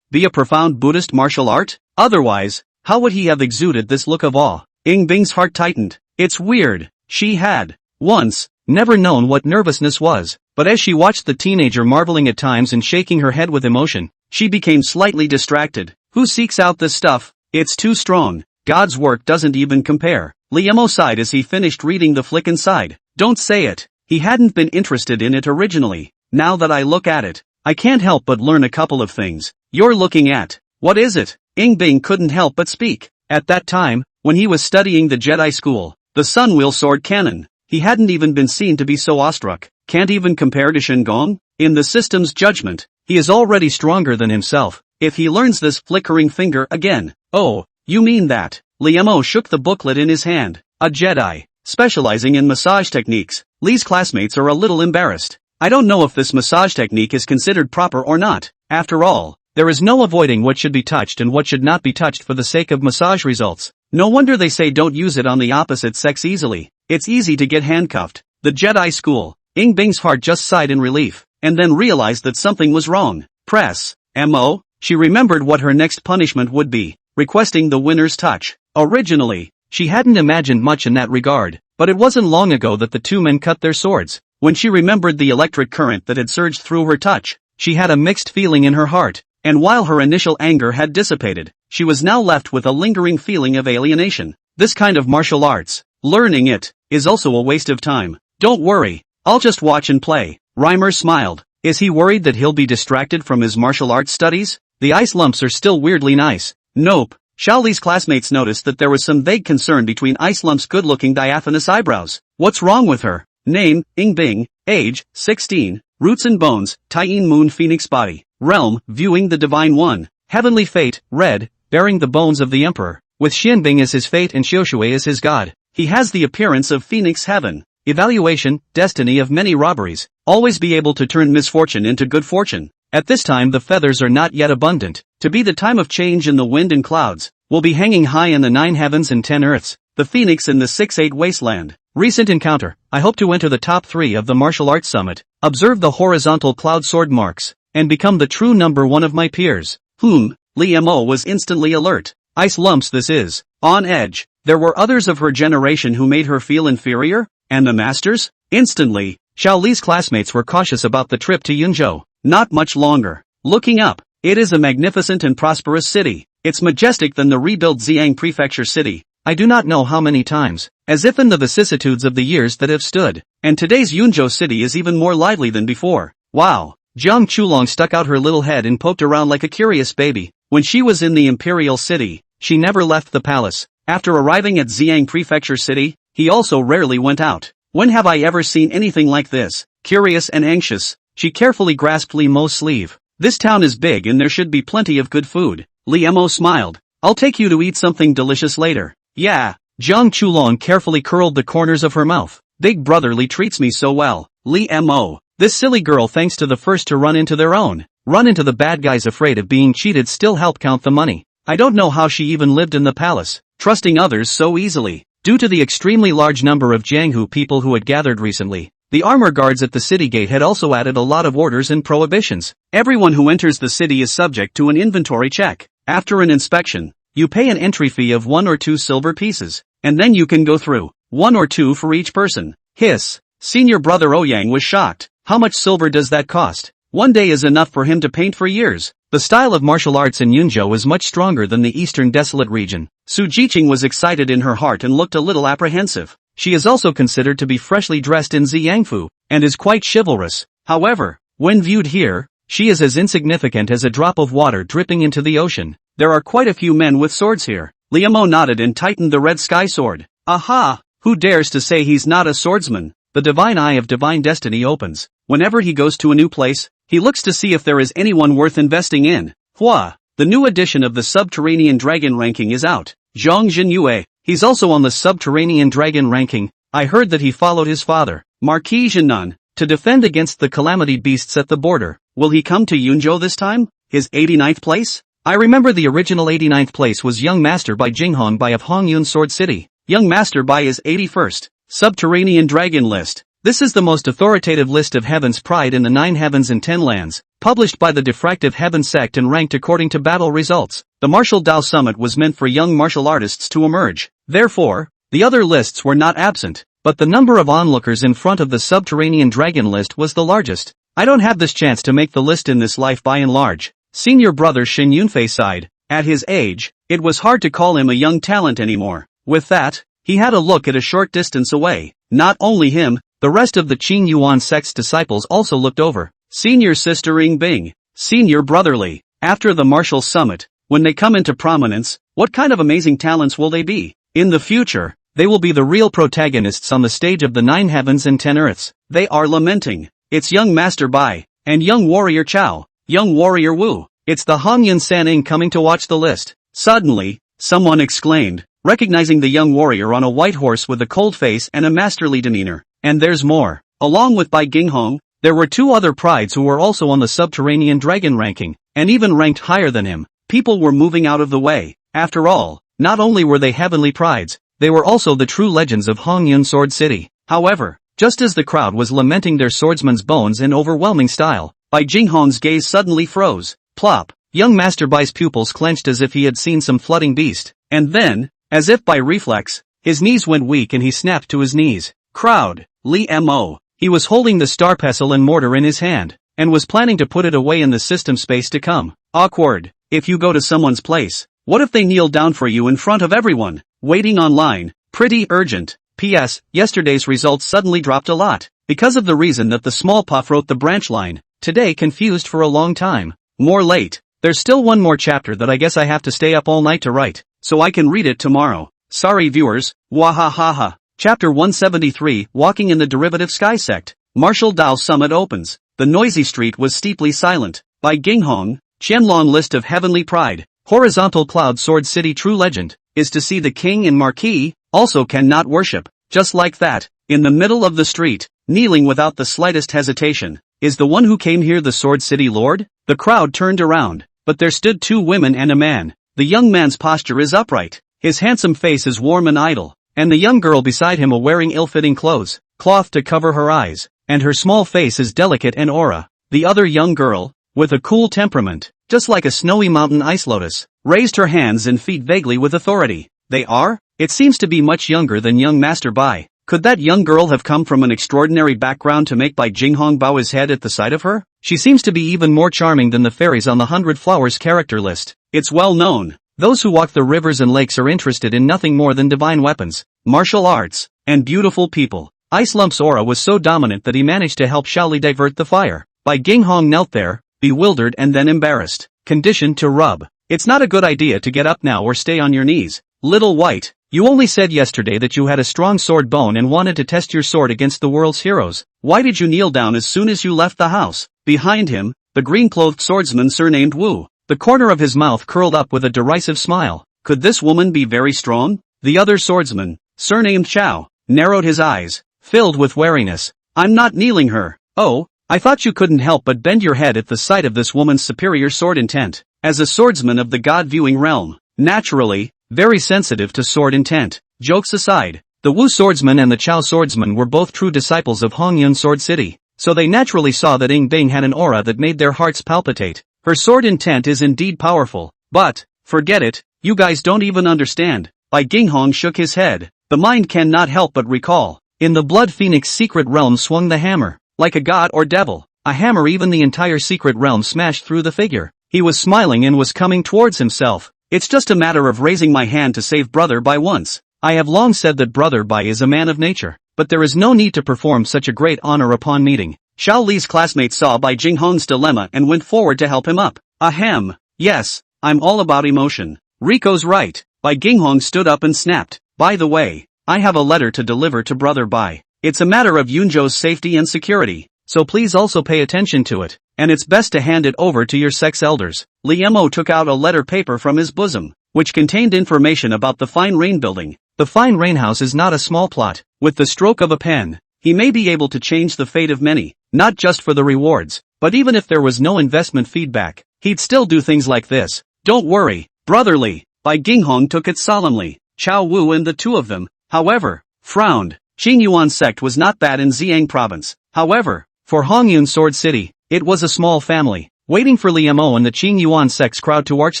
Be a profound Buddhist martial art? Otherwise, how would he have exuded this look of awe? Ing Bing's heart tightened. It's weird. She had, once, never known what nervousness was, but as she watched the teenager marveling at times and shaking her head with emotion, she became slightly distracted. Who seeks out this stuff? It's too strong. God's work doesn't even compare. Liemo sighed as he finished reading the flick and sighed. Don't say it. He hadn't been interested in it originally. Now that I look at it, I can't help but learn a couple of things. You're looking at. What is it? Bing couldn't help but speak. At that time, when he was studying the Jedi school, the Sunwheel sword cannon, he hadn't even been seen to be so awestruck. Can't even compare to Shingon? In the system's judgment, he is already stronger than himself. If he learns this flickering finger again. Oh, you mean that? Liemo shook the booklet in his hand. A Jedi, specializing in massage techniques. Lee's classmates are a little embarrassed. I don't know if this massage technique is considered proper or not. After all, there is no avoiding what should be touched and what should not be touched for the sake of massage results. No wonder they say don't use it on the opposite sex easily. It's easy to get handcuffed. The Jedi school. Bing's heart just sighed in relief, and then realized that something was wrong. Press. M.O. She remembered what her next punishment would be, requesting the winner's touch. Originally, she hadn't imagined much in that regard, but it wasn't long ago that the two men cut their swords. When she remembered the electric current that had surged through her touch, she had a mixed feeling in her heart, and while her initial anger had dissipated, she was now left with a lingering feeling of alienation. This kind of martial arts, learning it, is also a waste of time. Don't worry, I'll just watch and play. Reimer smiled. Is he worried that he'll be distracted from his martial arts studies? The ice lumps are still weirdly nice. Nope. Xiaoli's classmates noticed that there was some vague concern between Ice Lump's good-looking diaphanous eyebrows. What's wrong with her? Name, Bing. Age, 16. Roots and bones, Taiyin Moon Phoenix body. Realm, viewing the Divine One. Heavenly fate, red, bearing the bones of the Emperor. With Xianbing as his fate and Xiaoshui as his god. He has the appearance of Phoenix Heaven. Evaluation, destiny of many robberies. Always be able to turn misfortune into good fortune. At this time the feathers are not yet abundant. To be the time of change in the wind and clouds. Will be hanging high in the 9 heavens and 10 earths. The phoenix in the 6-8 wasteland. Recent encounter. I hope to enter the top 3 of the martial arts summit. Observe the horizontal cloud sword marks. And become the true number 1 of my peers. Liemo was instantly alert. Ice lumps this is. On edge. There were others of her generation who made her feel inferior? And the masters? Instantly, Xiaoli's classmates were cautious about the trip to Yunzhou. Not much longer. Looking up, it is a magnificent and prosperous city. It's majestic than the rebuilt Xiang Prefecture city. I do not know how many times, as if in the vicissitudes of the years that have stood. And today's Yunzhou city is even more lively than before. Wow. Jiang Chulong stuck out her little head and poked around like a curious baby. When she was in the imperial city, she never left the palace. After arriving at Xiang Prefecture city, he also rarely went out. When have I ever seen anything like this? Curious and anxious, she carefully grasped Li Mo's sleeve. This town is big and there should be plenty of good food. Li Mo smiled. I'll take you to eat something delicious later. Yeah. Jiang Chulong carefully curled the corners of her mouth. Big brotherly treats me so well. Li Mo. This silly girl thanks to the first to run into their own. Run into the bad guys afraid of being cheated still help count the money. I don't know how she even lived in the palace, trusting others so easily. Due to the extremely large number of Jianghu people who had gathered recently, the armor guards at the city gate had also added a lot of orders and prohibitions. Everyone who enters the city is subject to an inventory check. After an inspection, you pay an entry fee of 1 or 2 silver pieces, and then you can go through. 1 or 2 for each person. Hiss. Senior brother Ouyang was shocked. How much silver does that cost? 1 day is enough for him to paint for years. The style of martial arts in Yunzhou is much stronger than the eastern desolate region. Su Jiqing was excited in her heart and looked a little apprehensive. She is also considered to be freshly dressed in Ziyangfu, and is quite chivalrous. However, when viewed here, she is as insignificant as a drop of water dripping into the ocean. There are quite a few men with swords here. Liemo nodded and tightened the red sky sword. Aha! Who dares to say he's not a swordsman? The divine eye of divine destiny opens. Whenever he goes to a new place, he looks to see if there is anyone worth investing in. Hua! The new edition of the Subterranean Dragon ranking is out. Zhang Jinyue. He's also on the Subterranean Dragon ranking. I heard that he followed his father, Marquis Jinan, to defend against the calamity beasts at the border. Will he come to Yunzhou this time? His 89th place? I remember the original 89th place was Young Master by Jinghong Bai of Hongyun Sword City. Young Master Bai is 81st. Subterranean Dragon List. This is the most authoritative list of Heaven's Pride in the 9 heavens and 10 lands, published by the Diffractive Heaven sect and ranked according to battle results. The Martial Dao Summit was meant for young martial artists to emerge. Therefore, The other lists were not absent, but the number of onlookers in front of the subterranean dragon list was the largest. I don't have this chance to make the list in this life by and large. Senior brother Shin Yunfei sighed. At his age, it was hard to call him a young talent anymore. With that, he had a look at a short distance away. Not only him, the rest of the Qing Yuan sect's disciples also looked over. Senior sister Ing Bing. Senior brotherly. After the martial summit, when they come into prominence, what kind of amazing talents will they be? In the future, they will be the real protagonists on the stage of the 9 heavens and 10 earths. They are lamenting. It's young Master Bai, and young warrior Chao, young warrior Wu. It's the Hongyun Saning coming to watch the list. Suddenly, someone exclaimed, recognizing the young warrior on a white horse with a cold face and a masterly demeanor. And there's more. Along with Bai Ginghong, there were 2 other prides who were also on the subterranean dragon ranking, and even ranked higher than him. People were moving out of the way. After all, not only were they heavenly prides, they were also the true legends of Hongyun Sword City. However, just as the crowd was lamenting their swordsman's bones in overwhelming style, Bai Jinghong's gaze suddenly froze. Plop! Young Master Bai's pupils clenched as if he had seen some flooding beast, and then, as if by reflex, his knees went weak and he snapped to his knees. Crowd! Li Mo. He was holding the star pestle and mortar in his hand, and was planning to put it away in the system space to come. Awkward. If you go to someone's place, what if they kneel down for you in front of everyone? Waiting online. Pretty urgent. P.S. Yesterday's results suddenly dropped a lot, because of the reason that the small puff wrote the branch line. Today confused for a long time. More late. There's still one more chapter that I guess I have to stay up all night to write, so I can read it tomorrow. Sorry viewers. Wahahaha. Chapter 173, Walking in the Derivative Sky Sect. Martial Dao Summit opens. The noisy street was steeply silent. By Ginghong, Qianlong List of Heavenly Pride. Horizontal Cloud Sword City True Legend, is to see the king and marquis, also cannot worship. Just like that, in the middle of the street, kneeling without the slightest hesitation, is the one who came here the Sword City Lord? The crowd turned around, but there stood 2 women and a man. The young man's posture is upright, his handsome face is warm and idle, and the young girl beside him wearing ill-fitting clothes, cloth to cover her eyes, and her small face is delicate and aura. The other young girl, with a cool temperament, just like a snowy mountain ice lotus, raised her hands and feet vaguely with authority. They are? It seems to be much younger than young Master Bai. Could that young girl have come from an extraordinary background to make Bai Jinghong bow his head at the sight of her? She seems to be even more charming than the fairies on the 100 Flowers character list. It's well known. Those who walk the rivers and lakes are interested in nothing more than divine weapons, martial arts, and beautiful people. Ice Lump's aura was so dominant that he managed to help Shaoli divert the fire. Bai Ginghong knelt there, bewildered and then embarrassed, conditioned to rub. It's not a good idea to get up now or stay on your knees. Little White, you only said yesterday that you had a strong sword bone and wanted to test your sword against the world's heroes. Why did you kneel down as soon as you left the house? Behind him, the green-clothed swordsman surnamed Wu. The corner of his mouth curled up with a derisive smile. Could this woman be very strong? The other swordsman, surnamed Chao, narrowed his eyes, filled with wariness. I'm not kneeling her. Oh, I thought you couldn't help but bend your head at the sight of this woman's superior sword intent. As a swordsman of the God-viewing realm, naturally, very sensitive to sword intent. Jokes aside, the Wu swordsman and the Chao swordsman were both true disciples of Hongyun Sword City, so they naturally saw that Ing Bing had an aura that made their hearts palpitate. Her sword intent is indeed powerful, but, forget it, you guys don't even understand. Bai Ginghong shook his head. The mind cannot help but recall. In the Blood Phoenix secret realm swung the hammer. Like a god or devil, a hammer even the entire secret realm smashed through the figure. He was smiling and was coming towards himself. It's just a matter of raising my hand to save Brother Bai once. I have long said that Brother Bai is a man of nature, but there is no need to perform such a great honor upon meeting. Xiao Li's classmates saw Bai Jinghong's dilemma and went forward to help him up. Ahem. Yes, I'm all about emotion. Rico's right. Bai Ginghong stood up and snapped. By the way, I have a letter to deliver to Brother Bai. It's a matter of Yunzhou's safety and security, so please also pay attention to it, and it's best to hand it over to your sex elders. Li Mo took out a letter paper from his bosom, which contained information about the Fine Rain building. The Fine Rain House is not a small plot. With the stroke of a pen, he may be able to change the fate of many, not just for the rewards, but even if there was no investment feedback, he'd still do things like this. Don't worry, brotherly. Bai Ginghong took it solemnly. Chao Wu and the 2 of them, however, frowned. Qingyuan sect was not bad in Xiang province. However, for Hongyun Sword City, it was a small family, waiting for Li Mo and the Qingyuan sect's crowd to arch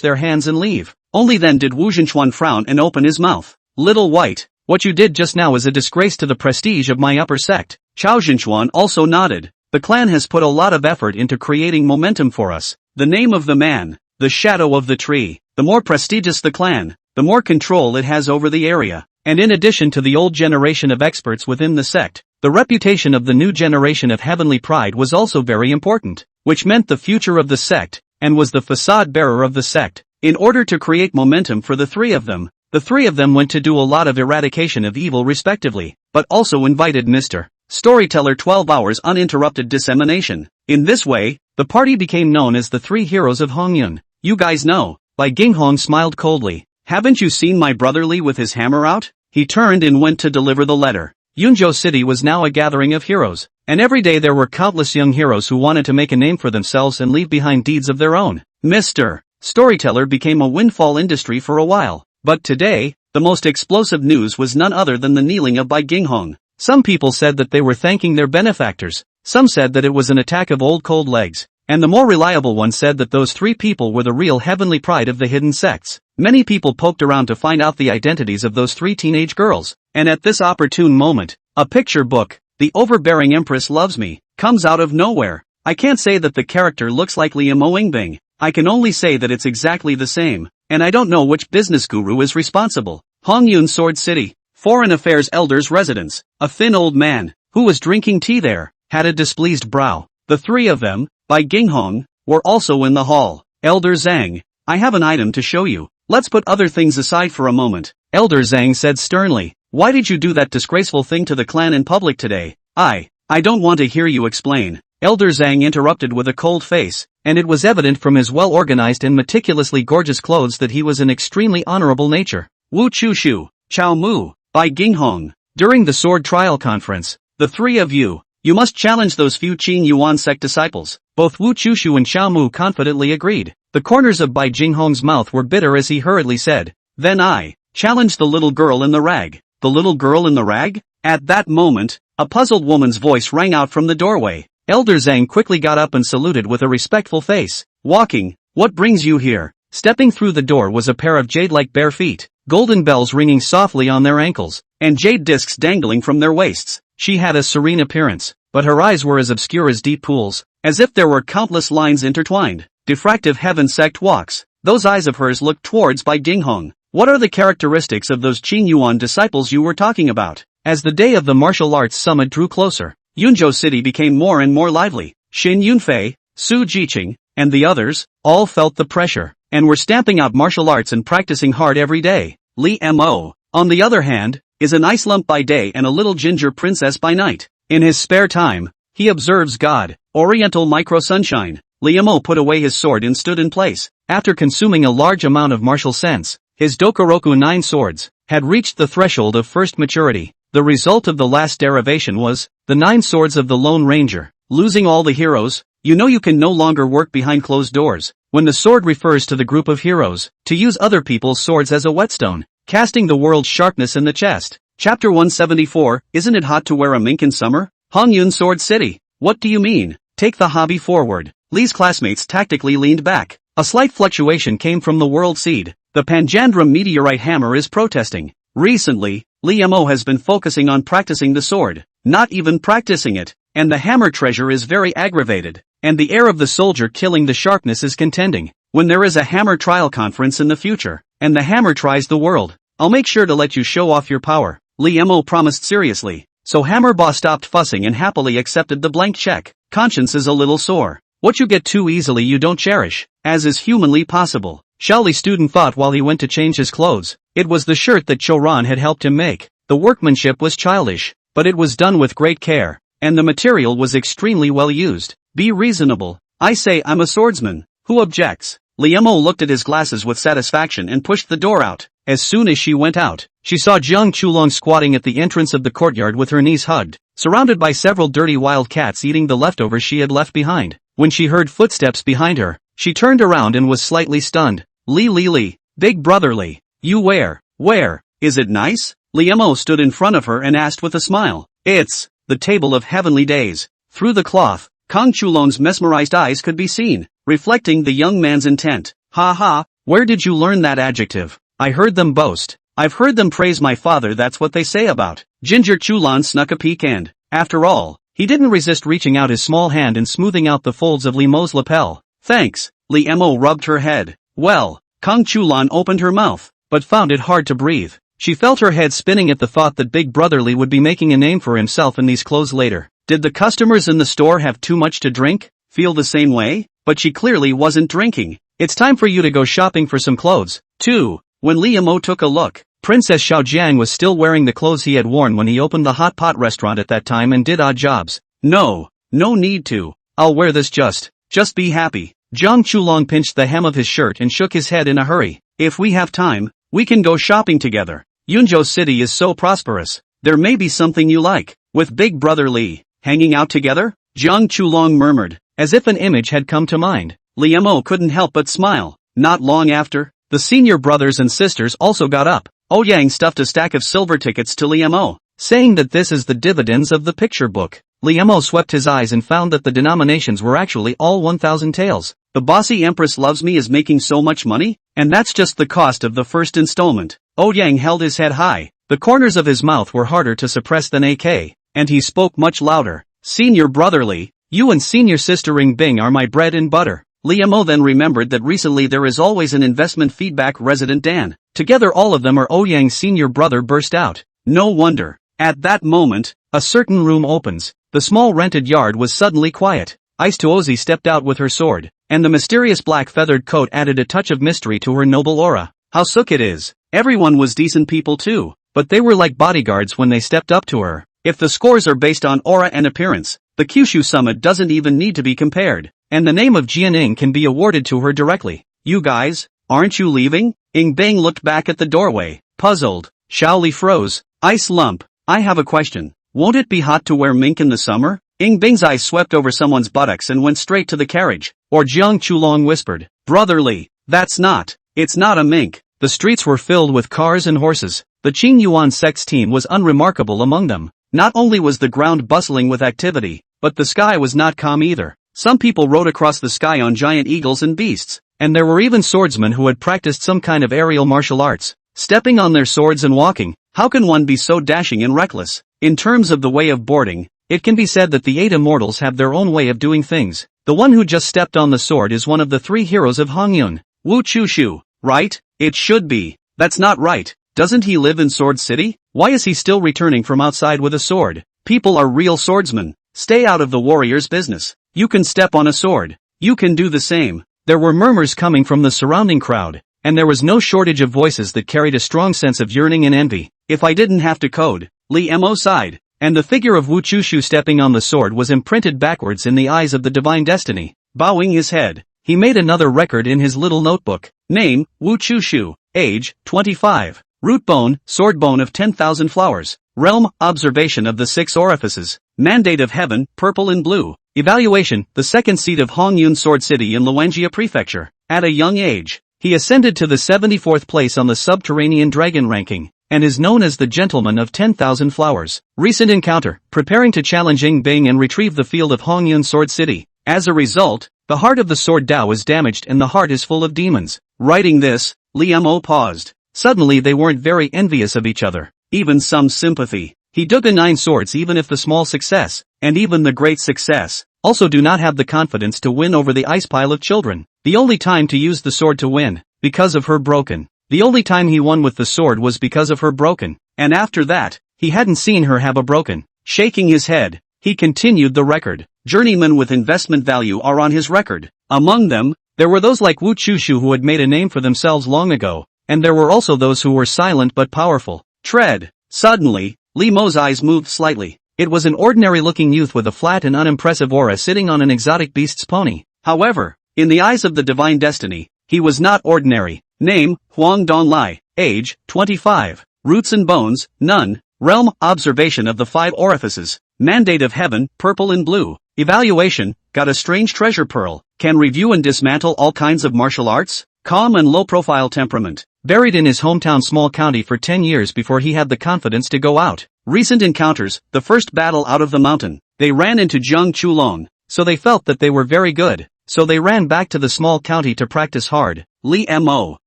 their hands and leave. Only then did Wu Zhenchuan frown and open his mouth. Little White, What you did just now is a disgrace to the prestige of my upper sect. Chao Zhenchuan also nodded. The clan has put a lot of effort into creating momentum for us. The name of the man, the shadow of the tree. The more prestigious the clan, the more control it has over the area. And in addition to the old generation of experts within the sect, the reputation of the new generation of heavenly pride was also very important, which meant the future of the sect, and was the facade bearer of the sect. In order to create momentum for the three of them went to do a lot of eradication of evil respectively, but also invited Mr. Storyteller 12 hours uninterrupted dissemination. In this way, the party became known as the Three Heroes of Hongyun. You guys know. Bai Ginghong smiled coldly. Haven't you seen my brother Li with his hammer out? He turned and went to deliver the letter. Yunzhou City was now a gathering of heroes, and every day there were countless young heroes who wanted to make a name for themselves and leave behind deeds of their own. Mr. Storyteller became a windfall industry for a while, but today, the most explosive news was none other than the kneeling of Bai Ginghong. Some people said that they were thanking their benefactors, some said that it was an attack of old cold legs, and the more reliable one said that those three people were the real heavenly pride of the hidden sects. Many people poked around to find out the identities of those three teenage girls, and at this opportune moment, a picture book, The Overbearing Empress Loves Me, comes out of nowhere. I can't say that the character looks like Liam Oingbing, I can only say that it's exactly the same, and I don't know which business guru is responsible. Hongyun Sword City, Foreign Affairs Elder's residence, a thin old man, who was drinking tea there, had a displeased brow. The three of them, Bai Ginghong, were also in the hall. Elder Zhang, I have an item to show you. Let's put other things aside for a moment. Elder Zhang said sternly. Why did you do that disgraceful thing to the clan in public today? I don't want to hear you explain. Elder Zhang interrupted with a cold face, and it was evident from his well-organized and meticulously gorgeous clothes that he was an extremely honorable nature. Wu Chushu, Chao Mu, Bai Ginghong. During the sword trial conference, the three of you must challenge those few Qin Yuan sect disciples. Both Wu Chushu and Xiao Mu confidently agreed. The corners of Bai Jinghong's mouth were bitter as he hurriedly said, Then I challenge the little girl in the rag. The little girl in the rag? At that moment, a puzzled woman's voice rang out from the doorway. Elder Zhang quickly got up and saluted with a respectful face. Walking, what brings you here? Stepping through the door was a pair of jade-like bare feet, golden bells ringing softly on their ankles, and jade discs dangling from their waists. She had a serene appearance, but her eyes were as obscure as deep pools, as if there were countless lines intertwined. Diffractive heaven sect walks. Those eyes of hers looked towards Bai Ginghong. What are the characteristics of those Qin Yuan disciples you were talking about? As the day of the martial arts summit drew closer, Yunzhou City became more and more lively. Xin Yunfei, Su Jiqing, and the others, all felt the pressure, and were stamping out martial arts and practicing hard every day. Li Mo, on the other hand, is an ice lump by day and a little ginger princess by night. In his spare time, he observes God, Oriental micro-sunshine. Liamo put away his sword and stood in place. After consuming a large amount of martial sense, his Dokoroku 9 swords had reached the threshold of first maturity. The result of the last derivation was the 9 swords of the Lone Ranger. Losing all the heroes, you can no longer work behind closed doors. When the sword refers to the group of heroes, to use other people's swords as a whetstone, casting the world's sharpness in the chest. Chapter 174, Isn't it hot to wear a mink in summer? Hongyun Sword City. What do you mean? Take the hobby forward. Li's classmates tactically leaned back. A slight fluctuation came from the world seed. The Panjandrum meteorite hammer is protesting. Recently, Li Mo has been focusing on practicing the sword, not even practicing it, and the hammer treasure is very aggravated, and the air of the soldier killing the sharpness is contending. When there is a hammer trial conference in the future, and the hammer tries the world, I'll make sure to let you show off your power, Li Mo promised seriously. So Hammer Boss stopped fussing and happily accepted the blank check. Conscience is a little sore. What you get too easily you don't cherish, as is humanly possible. Shaoli student thought while he went to change his clothes. It was the shirt that Choran had helped him make. The workmanship was childish, but it was done with great care, and the material was extremely well used. Be reasonable. I say I'm a swordsman. Who objects? Liemo looked at his glasses with satisfaction and pushed the door out. As soon as she went out, she saw Jiang Chulong squatting at the entrance of the courtyard with her knees hugged, surrounded by several dirty wild cats eating the leftovers she had left behind. When she heard footsteps behind her, she turned around and was slightly stunned. Li, big brother Li, you where? Is it nice? Liemo stood in front of her and asked with a smile. It's the table of heavenly days. Through the cloth, Kong Chulong's mesmerized eyes could be seen, reflecting the young man's intent. Ha ha, where did you learn that adjective? I heard them boast. I've heard them praise my father, that's what they say about. Ginger Chulan snuck a peek and, after all, he didn't resist reaching out his small hand and smoothing out the folds of Li Mo's lapel. Thanks, Li Mo rubbed her head. Well, Kang Chulan opened her mouth, but found it hard to breathe. She felt her head spinning at the thought that Big Brother Li would be making a name for himself in these clothes later. Did the customers in the store have too much to drink? Feel the same way? But she clearly wasn't drinking. It's time for you to go shopping for some clothes, too. When Li Mo took a look, Princess Xiaojiang was still wearing the clothes he had worn when he opened the hot pot restaurant at that time and did odd jobs. No need to. I'll wear this just be happy. Jiang Chulong pinched the hem of his shirt and shook his head in a hurry. If we have time, we can go shopping together. Yunzhou City is so prosperous. There may be something you like. With Big Brother Li, hanging out together? Jiang Chulong murmured, as if an image had come to mind. Li Mo couldn't help but smile. Not long after, the senior brothers and sisters also got up. Ouyang stuffed a stack of silver tickets to Li Mo, saying that this is the dividends of the picture book. Li Mo swept his eyes and found that the denominations were actually all 1,000 taels. The bossy Empress Loves Me is making so much money? And that's just the cost of the first installment. Ouyang held his head high. The corners of his mouth were harder to suppress than AK, and he spoke much louder. Senior brother Li, you and senior sister Ring Bing are my bread and butter. Li Mo then remembered that recently there is always an investment feedback resident Dan. Together all of them are. Ouyang's senior brother burst out. No wonder. At that moment, a certain room opens. The small rented yard was suddenly quiet. Ice Tuozi stepped out with her sword, and the mysterious black feathered coat added a touch of mystery to her noble aura. How sook it is. Everyone was decent people too, but they were like bodyguards when they stepped up to her. If the scores are based on aura and appearance, the Kyushu Summit doesn't even need to be compared, and the name of Jianing can be awarded to her directly. You guys, aren't you leaving? Ing Bing looked back at the doorway, puzzled. Xiao Li froze. Ice lump, I have a question. Won't it be hot to wear mink in the summer? Ing Bing's eyes swept over someone's buttocks and went straight to the carriage. Or Jiang Chulong whispered, Brother Li, it's not a mink. The streets were filled with cars and horses. The Qing Yuan sex team was unremarkable among them. Not only was the ground bustling with activity, but the sky was not calm either. Some people rode across the sky on giant eagles and beasts, and there were even swordsmen who had practiced some kind of aerial martial arts. Stepping on their swords and walking, how can one be so dashing and reckless? In terms of the way of boarding, it can be said that the 8 immortals have their own way of doing things. The one who just stepped on the sword is one of the 3 heroes of Hongyun. Wu Chushu, right? It should be. That's not right. Doesn't he live in Sword City? Why is he still returning from outside with a sword? People are real swordsmen. Stay out of the warrior's business. You can step on a sword. You can do the same. There were murmurs coming from the surrounding crowd, and there was no shortage of voices that carried a strong sense of yearning and envy. If I didn't have to code, Li Mo sighed, and the figure of Wu Chushu stepping on the sword was imprinted backwards in the eyes of the divine destiny. Bowing his head, he made another record in his little notebook. Name, Wu Chushu. Age, 25. Root bone, sword bone of 10,000 flowers. Realm, observation of the 6 orifices. Mandate of heaven, purple and blue. Evaluation, the 2nd seat of Hongyun Sword City in Luanjia Prefecture. At a young age, he ascended to the 74th place on the subterranean dragon ranking, and is known as the Gentleman of 10,000 Flowers. Recent encounter, preparing to challenge Ing Bing and retrieve the field of Hongyun Sword City. As a result, the heart of the Sword Dao is damaged and the heart is full of demons. Writing this, Li Mo paused. Suddenly they weren't very envious of each other. Even some sympathy. He took the 9 swords even if the small success, and even the great success, also do not have the confidence to win over the ice pile of children. The only time to use the sword to win, because of her broken. The only time he won with the sword was because of her broken, and after that, he hadn't seen her have a broken. Shaking his head, he continued the record. Journeymen with investment value are on his record. Among them, there were those like Wu Chushu who had made a name for themselves long ago, and there were also those who were silent but powerful. Tread. Suddenly, Li Mo's eyes moved slightly. It was an ordinary-looking youth with a flat and unimpressive aura sitting on an exotic beast's pony. However, in the eyes of the divine destiny, he was not ordinary. Name, Huang Donlai. Age, 25. Roots and bones, none. Realm, observation of the 5 orifices. Mandate of heaven, purple and blue. Evaluation, got a strange treasure pearl. Can review and dismantle all kinds of martial arts. Calm and low-profile temperament. Buried in his hometown small county for 10 years before he had the confidence to go out. Recent encounters, the first battle out of the mountain. They ran into Jiang Chulong, so they felt that they were very good. So they ran back to the small county to practice hard. Li Mo.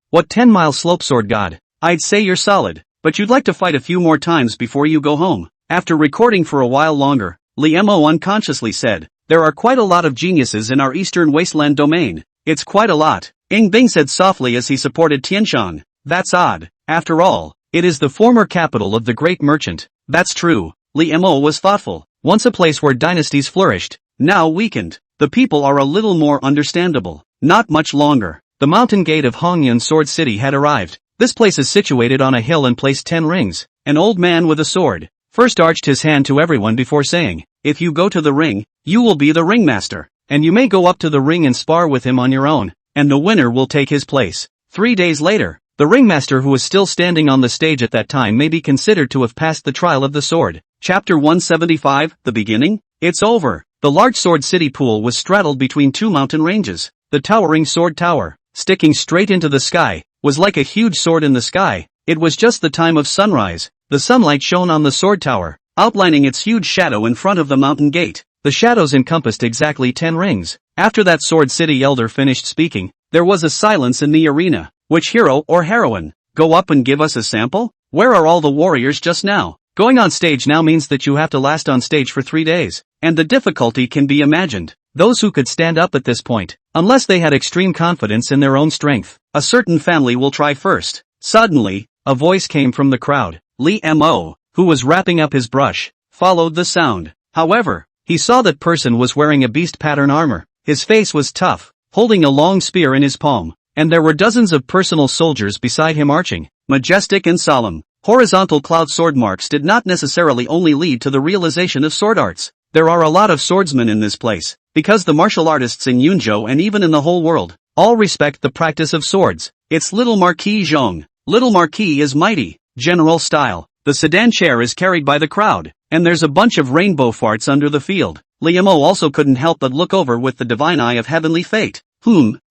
What 10-mile slope sword god? I'd say you're solid, but you'd like to fight a few more times before you go home. After recording for a while longer, Lee Mo unconsciously said, there are quite a lot of geniuses in our Eastern Wasteland domain. It's quite a lot. Ing Bing said softly as he supported Tianshan. That's odd. After all, it is the former capital of the great merchant. That's true. Lee Mo was thoughtful. Once a place where dynasties flourished, now weakened. The people are a little more understandable. Not much longer. The mountain gate of Hongyun Sword City had arrived. This place is situated on a hill and placed 10 rings. An old man with a sword first arched his hand to everyone before saying, if you go to the ring, you will be the ringmaster, and you may go up to the ring and spar with him on your own, and the winner will take his place. 3 days later, the ringmaster who was still standing on the stage at that time may be considered to have passed the trial of the sword. Chapter 175, The Beginning? It's over. The large sword city pool was straddled between 2 mountain ranges. The towering sword tower, sticking straight into the sky, was like a huge sword in the sky. It was just the time of sunrise. The sunlight shone on the sword tower, outlining its huge shadow in front of the mountain gate. The shadows encompassed exactly 10 rings. After that sword city elder finished speaking, there was a silence in the arena. Which hero or heroine? Go up and give us a sample? Where are all the warriors just now? Going on stage now means that you have to last on stage for 3 days, and the difficulty can be imagined. Those who could stand up at this point, unless they had extreme confidence in their own strength, a certain family will try first. Suddenly, a voice came from the crowd. Lee Mo, who was wrapping up his brush, followed the sound. However, he saw that person was wearing a beast pattern armor. His face was tough, holding a long spear in his palm, and there were dozens of personal soldiers beside him arching, majestic and solemn. Horizontal cloud sword marks did not necessarily only lead to the realization of sword arts. There are a lot of swordsmen in this place, because the martial artists in Yunzhou and even in the whole world, all respect the practice of swords. It's Little Marquis Zhong. Little Marquis is mighty, general style. The sedan chair is carried by the crowd, and there's a bunch of rainbow farts under the field. Liamo also couldn't help but look over with the divine eye of heavenly fate.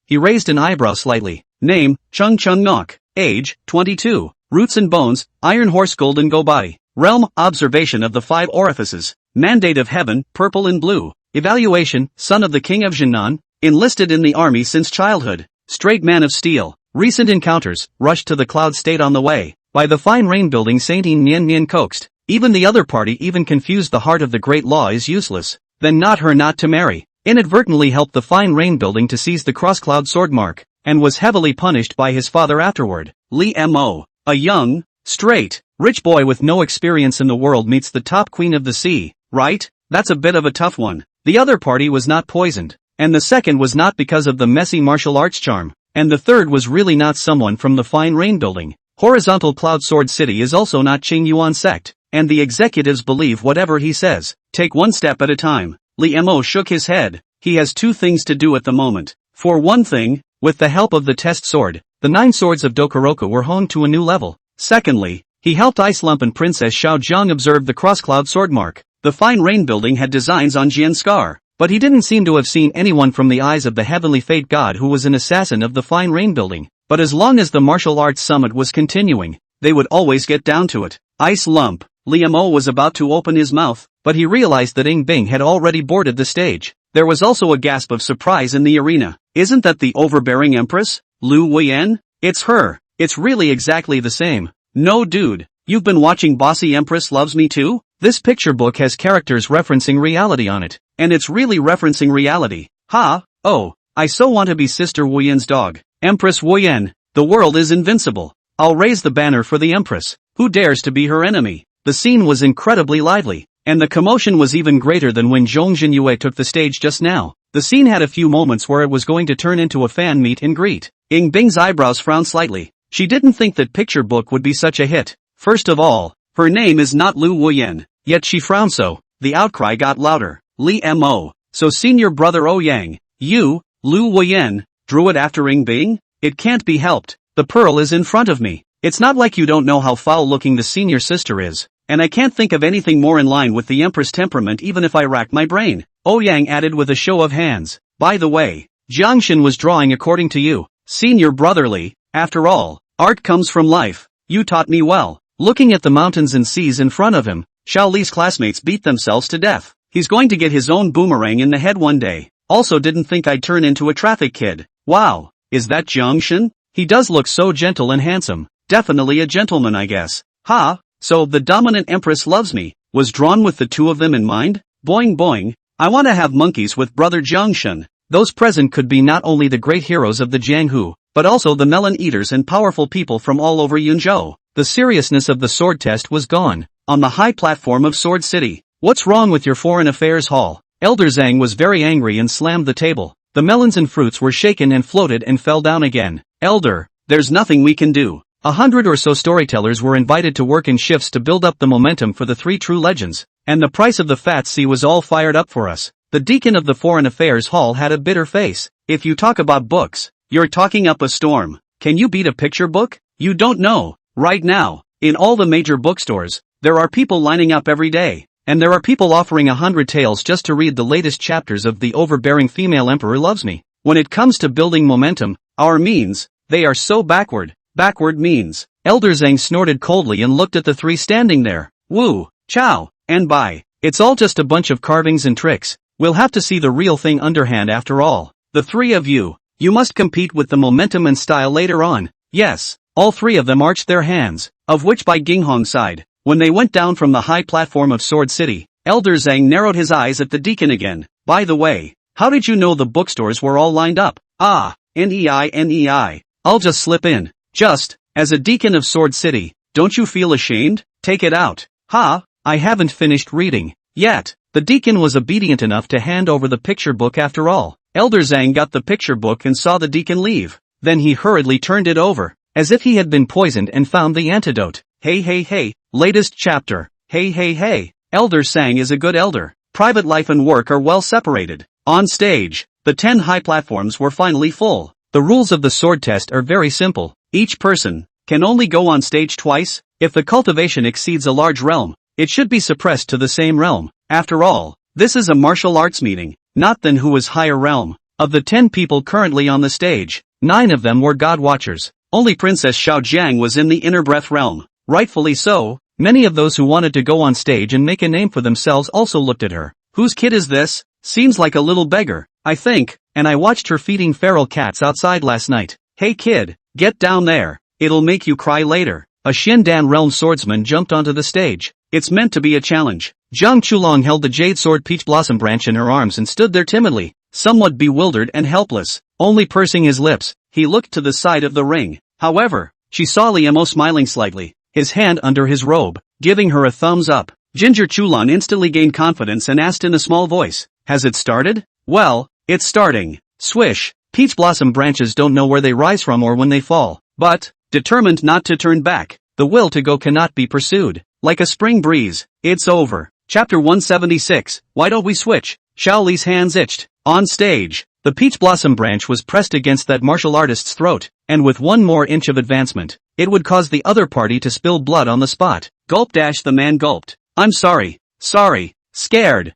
He raised an eyebrow slightly. Name, Chung Chung Nok. Age, 22. Roots and bones, iron horse golden go body. Realm, observation of the 5 orifices. Mandate of heaven, purple and blue. Evaluation, son of the king of Jinan. Enlisted in the army since childhood. Straight man of steel. Recent encounters, rushed to the cloud state on the way. By the fine rain building Saint Nien Nien coaxed. Even the other party even confused the heart of the great law is useless. Then not her not to marry. Inadvertently helped the fine rain building to seize the cross-cloud sword mark, and was heavily punished by his father afterward. Lee Mo, a young, straight, rich boy with no experience in the world meets the top queen of the sea, right? That's a bit of a tough one. The other party was not poisoned, and the second was not because of the messy martial arts charm, and the third was really not someone from the fine rain building. Horizontal Cloud Sword City is also not Qing Yuan sect, and the executives believe whatever he says. Take one step at a time. Lee Mo shook his head. He has 2 things to do at the moment. For one thing, with the help of the test sword, the 9 swords of Dokoroku were honed to a new level. Secondly, he helped Ice Lump and Princess Xiao Zhang observe the cross-cloud sword mark. The fine rain building had designs on Jian Scar, but he didn't seem to have seen anyone from the eyes of the heavenly fate god who was an assassin of the fine rain building. But as long as the martial arts summit was continuing, they would always get down to it. Ice Lump. Liamo was about to open his mouth, but he realized that Ing Bing had already boarded the stage. There was also a gasp of surprise in the arena. Isn't that the overbearing Empress? Lu Weiyan? It's her. It's really exactly the same. No dude, you've been watching Bossy Empress Loves Me Too? This picture book has characters referencing reality on it, and it's really referencing reality. Oh, I so want to be Sister Weiyan's dog. Empress Weiyan, the world is invincible. I'll raise the banner for the Empress. Who dares to be her enemy? The scene was incredibly lively, and the commotion was even greater than when Zhong Jinyue took the stage just now. The scene had a few moments where it was going to turn into a fan meet and greet. Ing Bing's eyebrows frowned slightly. She didn't think that picture book would be such a hit. First of all, her name is not Lu Weiyan, yet she frowned so. The outcry got louder. Lee Mo, so senior brother Ouyang, you, Lu Weiyan, drew it after Ing Bing? It can't be helped. The pearl is in front of me. It's not like you don't know how foul-looking the senior sister is, and I can't think of anything more in line with the Empress temperament even if I rack my brain. Ouyang added with a show of hands. By the way, Jiangshan was drawing according to you, senior brotherly. After all, art comes from life. You taught me well. Looking at the mountains and seas in front of him, Xiao Li's classmates beat themselves to death. He's going to get his own boomerang in the head one day. Also didn't think I'd turn into a traffic kid. Wow, is that Jiangshan? He does look so gentle and handsome. definitely a gentleman I guess. Ha, so the dominant empress loves me, was drawn with the two of them in mind? Boing boing, I wanna have monkeys with brother Jiangshun. Those present could be not only the great heroes of the Jianghu, but also the melon eaters and powerful people from all over Yunzhou. The seriousness of the sword test was gone. On the high platform of Sword City. What's wrong with your foreign affairs hall? Elder Zhang was very angry and slammed the table. The melons and fruits were shaken and floated and fell down again. Elder, there's nothing we can do. 100 or so storytellers were invited to work in shifts to build up the momentum for the 3 true legends, and the price of the fat sea was all fired up for us. The deacon of the foreign affairs hall had a bitter face. If you talk about books, you're talking up a storm. Can you beat a picture book? You don't know. Right now, in all the major bookstores, there are people lining up every day, and there are people offering 100 tales just to read the latest chapters of The Overbearing Female Emperor Loves Me. When it comes to building momentum, our means, they are so backward. Backward means. Elder Zhang snorted coldly and looked at the 3 standing there. Woo, chow, and bye. It's all just a bunch of carvings and tricks. We'll have to see the real thing underhand after all. The 3 of you must compete with the momentum and style later on. Yes, all 3 of them arched their hands, of which by Ginghong's side. When they went down from the high platform of Sword City, Elder Zhang narrowed his eyes at the deacon again. By the way, how did you know the bookstores were all lined up? Ah, NEI. I'll just slip in. Just, as a deacon of Sword City, don't you feel ashamed? Take it out. Ha, I haven't finished reading yet. The deacon was obedient enough to hand over the picture book after all. Elder Zhang got the picture book and saw the deacon leave. Then he hurriedly turned it over, as if he had been poisoned and found the antidote. Hey, latest chapter. Hey, Elder Zhang is a good elder. Private life and work are well separated. On stage, the 10 high platforms were finally full. The rules of the sword test are very simple. Each person can only go on stage twice. If the cultivation exceeds a large realm, it should be suppressed to the same realm. After all, this is a martial arts meeting, not then who is higher realm. Of the 10 people currently on the stage, 9 of them were god watchers. Only Princess Xiaojiang was in the inner breath realm. Rightfully so, many of those who wanted to go on stage and make a name for themselves also looked at her. Whose kid is this? Seems like a little beggar, I think, and I watched her feeding feral cats outside last night. Hey kid, get down there, it'll make you cry later. A Xindan realm swordsman jumped onto the stage. It's meant to be a challenge. Zhang Chulong held the jade sword peach blossom branch in her arms and stood there timidly, somewhat bewildered and helpless. Only pursing his lips, he looked to the side of the ring. However, she saw Liemo smiling slightly, his hand under his robe, giving her a thumbs up. Ginger Chulon instantly gained confidence and asked in a small voice, has it started? Well, it's starting. Swish, peach blossom branches don't know where they rise from or when they fall, but, determined not to turn back, the will to go cannot be pursued. Like a spring breeze, it's over. Chapter 176, Why Don't We Switch? Xiaoli's hands itched. On stage, the peach blossom branch was pressed against that martial artist's throat, and with 1 more inch of advancement, it would cause the other party to spill blood on the spot. Gulp dash the man gulped. I'm sorry. Scared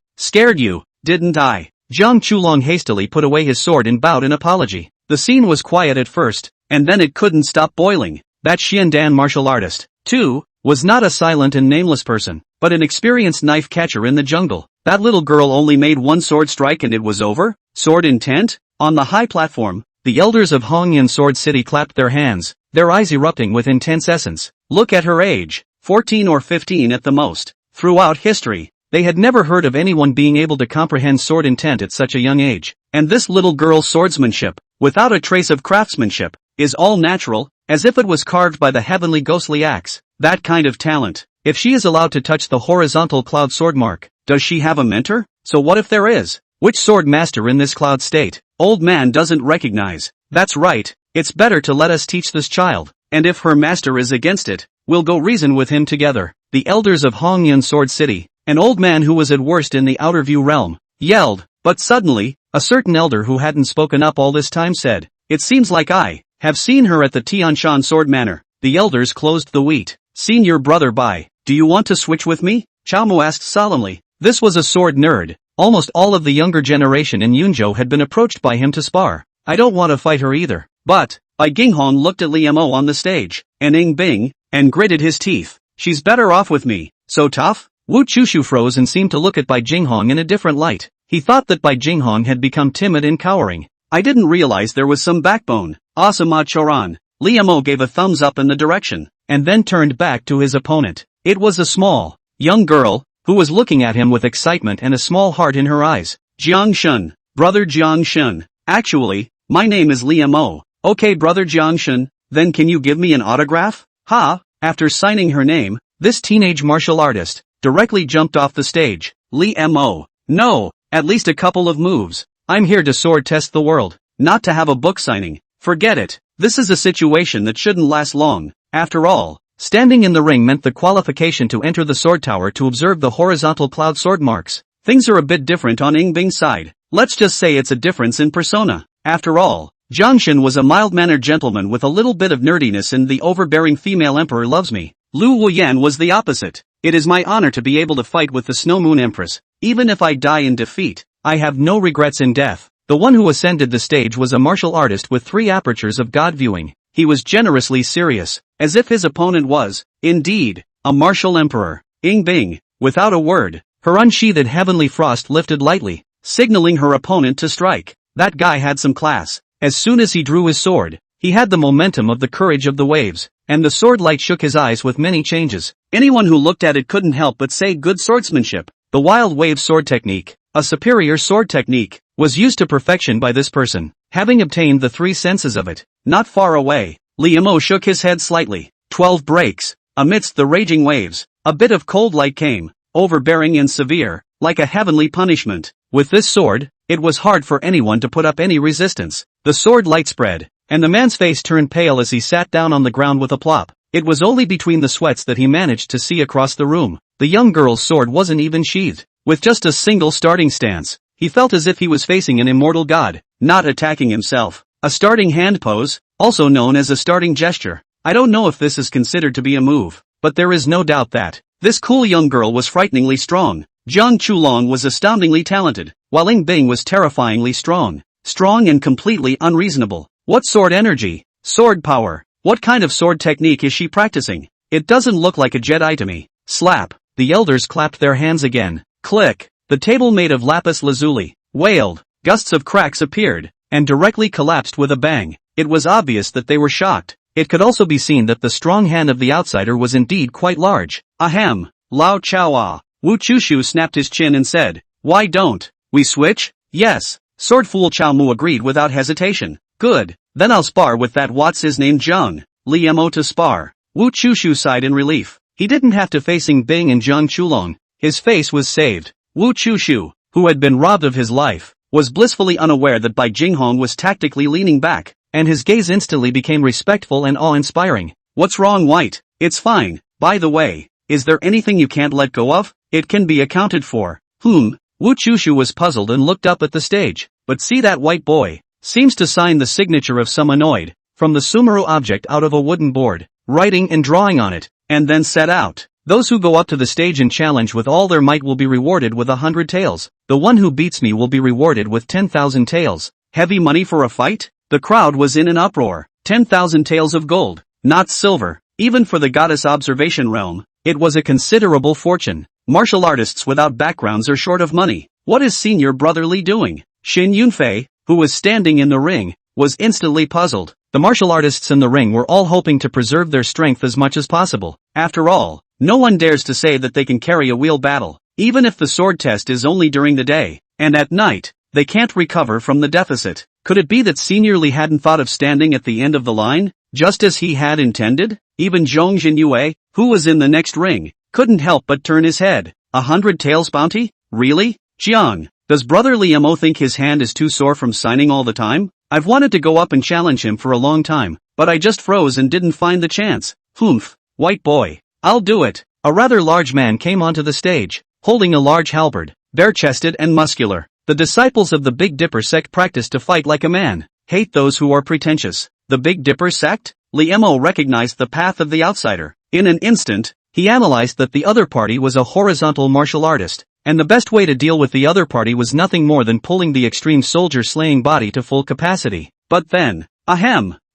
you, didn't I? Zhang Chulong hastily put away his sword and bowed in apology. The scene was quiet at first, and then it couldn't stop boiling. That Xiandan martial artist, too, was not a silent and nameless person, but an experienced knife catcher in the jungle. That little girl only made 1 sword strike and it was over? Sword intent? On the high platform, the elders of Hongyan Sword City clapped their hands, their eyes erupting with intense essence. Look at her age, 14 or 15 at the most. Throughout history, they had never heard of anyone being able to comprehend sword intent at such a young age. And this little girl's swordsmanship, without a trace of craftsmanship, is all natural, as if it was carved by the heavenly ghostly axe. That kind of talent. If she is allowed to touch the horizontal cloud sword mark, does she have a mentor? So what if there is? Which sword master in this cloud state? Old man doesn't recognize. That's right, it's better to let us teach this child, and if her master is against it, we'll go reason with him together. The elders of Hongyan Sword City, an old man who was at worst in the outer view realm, yelled, but suddenly, a certain elder who hadn't spoken up all this time said, it seems like I have seen her at the Tianshan Sword Manor. The elders closed the wheat. Seen your brother by. Do you want to switch with me? Chao asked solemnly. This was a sword nerd. Almost all of the younger generation in Yunzhou had been approached by him to spar. I don't want to fight her either. But, Bai Ginghong looked at Liemo on the stage, and Ing Bing, and gritted his teeth. She's better off with me. So tough? Wu Chushu froze and seemed to look at Bai Jinghong in a different light. He thought that Bai Jinghong had become timid and cowering. I didn't realize there was some backbone. Asama Choran. Li Mo gave a thumbs up in the direction, and then turned back to his opponent. It was a small, young girl, who was looking at him with excitement and a small heart in her eyes. Jiang Shun, brother Jiang Shun. Actually, my name is Li Mo. Okay brother Jiang Shun, then can you give me an autograph? Ha! After signing her name, this teenage martial artist directly jumped off the stage. Li Mo. No, at least a couple of moves. I'm here to sword test the world, not to have a book signing. Forget it. This is a situation that shouldn't last long. After all, standing in the ring meant the qualification to enter the sword tower to observe the horizontal cloud sword marks. Things are a bit different on Yingbing's side. Let's just say it's a difference in persona. After all, Jiangshan was a mild-mannered gentleman with a little bit of nerdiness, and the overbearing female emperor loves me. Lu Wuyan was the opposite. It is my honor to be able to fight with the Snow Moon Empress. Even if I die in defeat, I have no regrets in death. The one who ascended the stage was a martial artist with 3 apertures of God viewing. He was generously serious, as if his opponent was, indeed, a martial emperor. Yingbing, without a word, her unsheathed heavenly frost lifted lightly, signaling her opponent to strike. That guy had some class. As soon as he drew his sword, he had the momentum of the courage of the waves, and the sword light shook his eyes with many changes. Anyone who looked at it couldn't help but say good swordsmanship. The wild wave sword technique, a superior sword technique, was used to perfection by this person, having obtained the 3 senses of it. Not far away, Li Mo shook his head slightly. 12 breaks. Amidst the raging waves, a bit of cold light came, overbearing and severe, like a heavenly punishment. With this sword, it was hard for anyone to put up any resistance. The sword light spread, and the man's face turned pale as he sat down on the ground with a plop. It was only between the sweats that he managed to see across the room. The young girl's sword wasn't even sheathed. With just a single starting stance, he felt as if he was facing an immortal god, not attacking himself. A starting hand pose, also known as a starting gesture. I don't know if this is considered to be a move, but there is no doubt that this cool young girl was frighteningly strong. Jiang Chulong was astoundingly talented, while Yingbing was terrifyingly strong. Strong and completely unreasonable. What sword energy? Sword power. What kind of sword technique is she practicing? It doesn't look like a Jedi to me. Slap. The elders clapped their hands again. Click. The table made of lapis lazuli wailed. Gusts of cracks appeared, and directly collapsed with a bang. It was obvious that they were shocked. It could also be seen that the strong hand of the outsider was indeed quite large. Ahem. Lao Chao. Wu Chushu snapped his chin and said, "Why don't we switch?" "Yes." Sword Fool Chao Mu agreed without hesitation. "Good. Then I'll spar with that what's his name Zheng." Li Mo to spar. Wu Chushu sighed in relief. He didn't have to face Yingbing and Jiang Chulong. His face was saved. Wu Chushu, who had been robbed of his life, was blissfully unaware that Bai Jinghong was tactically leaning back, and his gaze instantly became respectful and awe-inspiring. "What's wrong, White?" "It's fine. By the way, is there anything you can't let go of?" "It can be accounted for." Wu Chushu was puzzled and looked up at the stage. "But see that white boy? Seems to sign the signature of some annoyed, from the Sumeru object out of a wooden board, writing and drawing on it, and then set out. Those who go up to the stage and challenge with all their might will be rewarded with 100 taels. The one who beats me will be rewarded with 10,000 taels. Heavy money for a fight?" The crowd was in an uproar. 10,000 taels of gold, not silver. Even for the goddess observation realm, it was a considerable fortune. Martial artists without backgrounds are short of money. What is senior brother Li doing? Xin Yunfei, who was standing in the ring, was instantly puzzled. The martial artists in the ring were all hoping to preserve their strength as much as possible. After all, no one dares to say that they can carry a wheel battle, even if the sword test is only during the day, and at night, they can't recover from the deficit. Could it be that Senior Li hadn't thought of standing at the end of the line, just as he had intended? Even Zhong Jinyue, who was in the next ring, couldn't help but turn his head. 100 taels bounty? Really? Jiang, does brother Li Mo think his hand is too sore from signing all the time? I've wanted to go up and challenge him for a long time, but I just froze and didn't find the chance. Humph, white boy. I'll do it. A rather large man came onto the stage, holding a large halberd, bare-chested and muscular. The disciples of the Big Dipper sect practice to fight like a man. Hate those who are pretentious. The Big Dipper sect? Li Mo recognized the path of the outsider. In an instant, he analyzed that the other party was a horizontal martial artist, and the best way to deal with the other party was nothing more than pulling the extreme soldier-slaying body to full capacity. But then,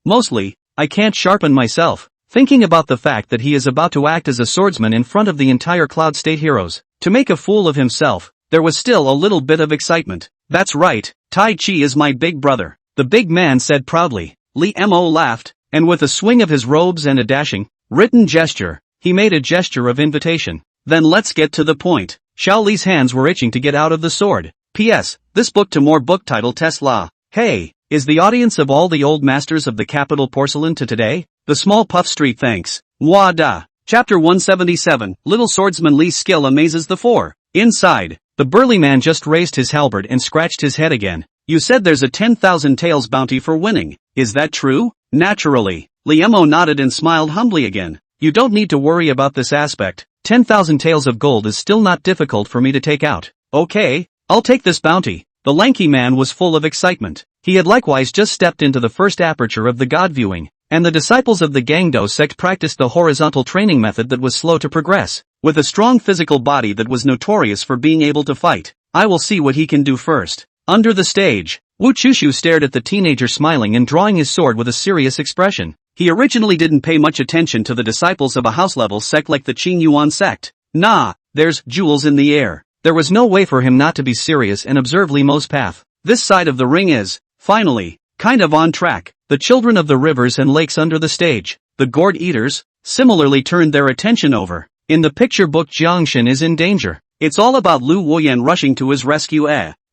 mostly, I can't sharpen myself. Thinking about the fact that he is about to act as a swordsman in front of the entire Cloud State heroes, to make a fool of himself, there was still a little bit of excitement. "That's right, Tai Chi is my big brother," the big man said proudly. Li Mo laughed, and with a swing of his robes and a dashing, written gesture, he made a gesture of invitation. Then let's get to the point. Xiao Li's hands were itching to get out of the sword. P.S. This book to more book title Tesla. Hey, is the audience of all the old masters of the capital porcelain to today? The small puff street thanks. Wada. Chapter 177, Little Swordsman Li's skill amazes the four. Inside, the burly man just raised his halberd and scratched his head again. You said there's a 10,000 taels bounty for winning. Is that true? Naturally. Liemo nodded and smiled humbly again. You don't need to worry about this aspect. 10,000 taels of gold is still not difficult for me to take out. Okay, I'll take this bounty. The lanky man was full of excitement. He had likewise just stepped into the first aperture of the god viewing, and the disciples of the Gangdo sect practiced the horizontal training method that was slow to progress. With a strong physical body that was notorious for being able to fight, I will see what he can do first. Under the stage, Wu Chushu stared at the teenager smiling and drawing his sword with a serious expression. He originally didn't pay much attention to the disciples of a house-level sect like the Qing Yuan sect. Nah, there's jewels in the air. There was no way for him not to be serious and observe Limo's path. This side of the ring is, finally, kind of on track. The children of the rivers and lakes under the stage, the gourd eaters, similarly turned their attention over. In the picture book Jiangshan is in danger. It's all about Lu Woyan rushing to his rescue.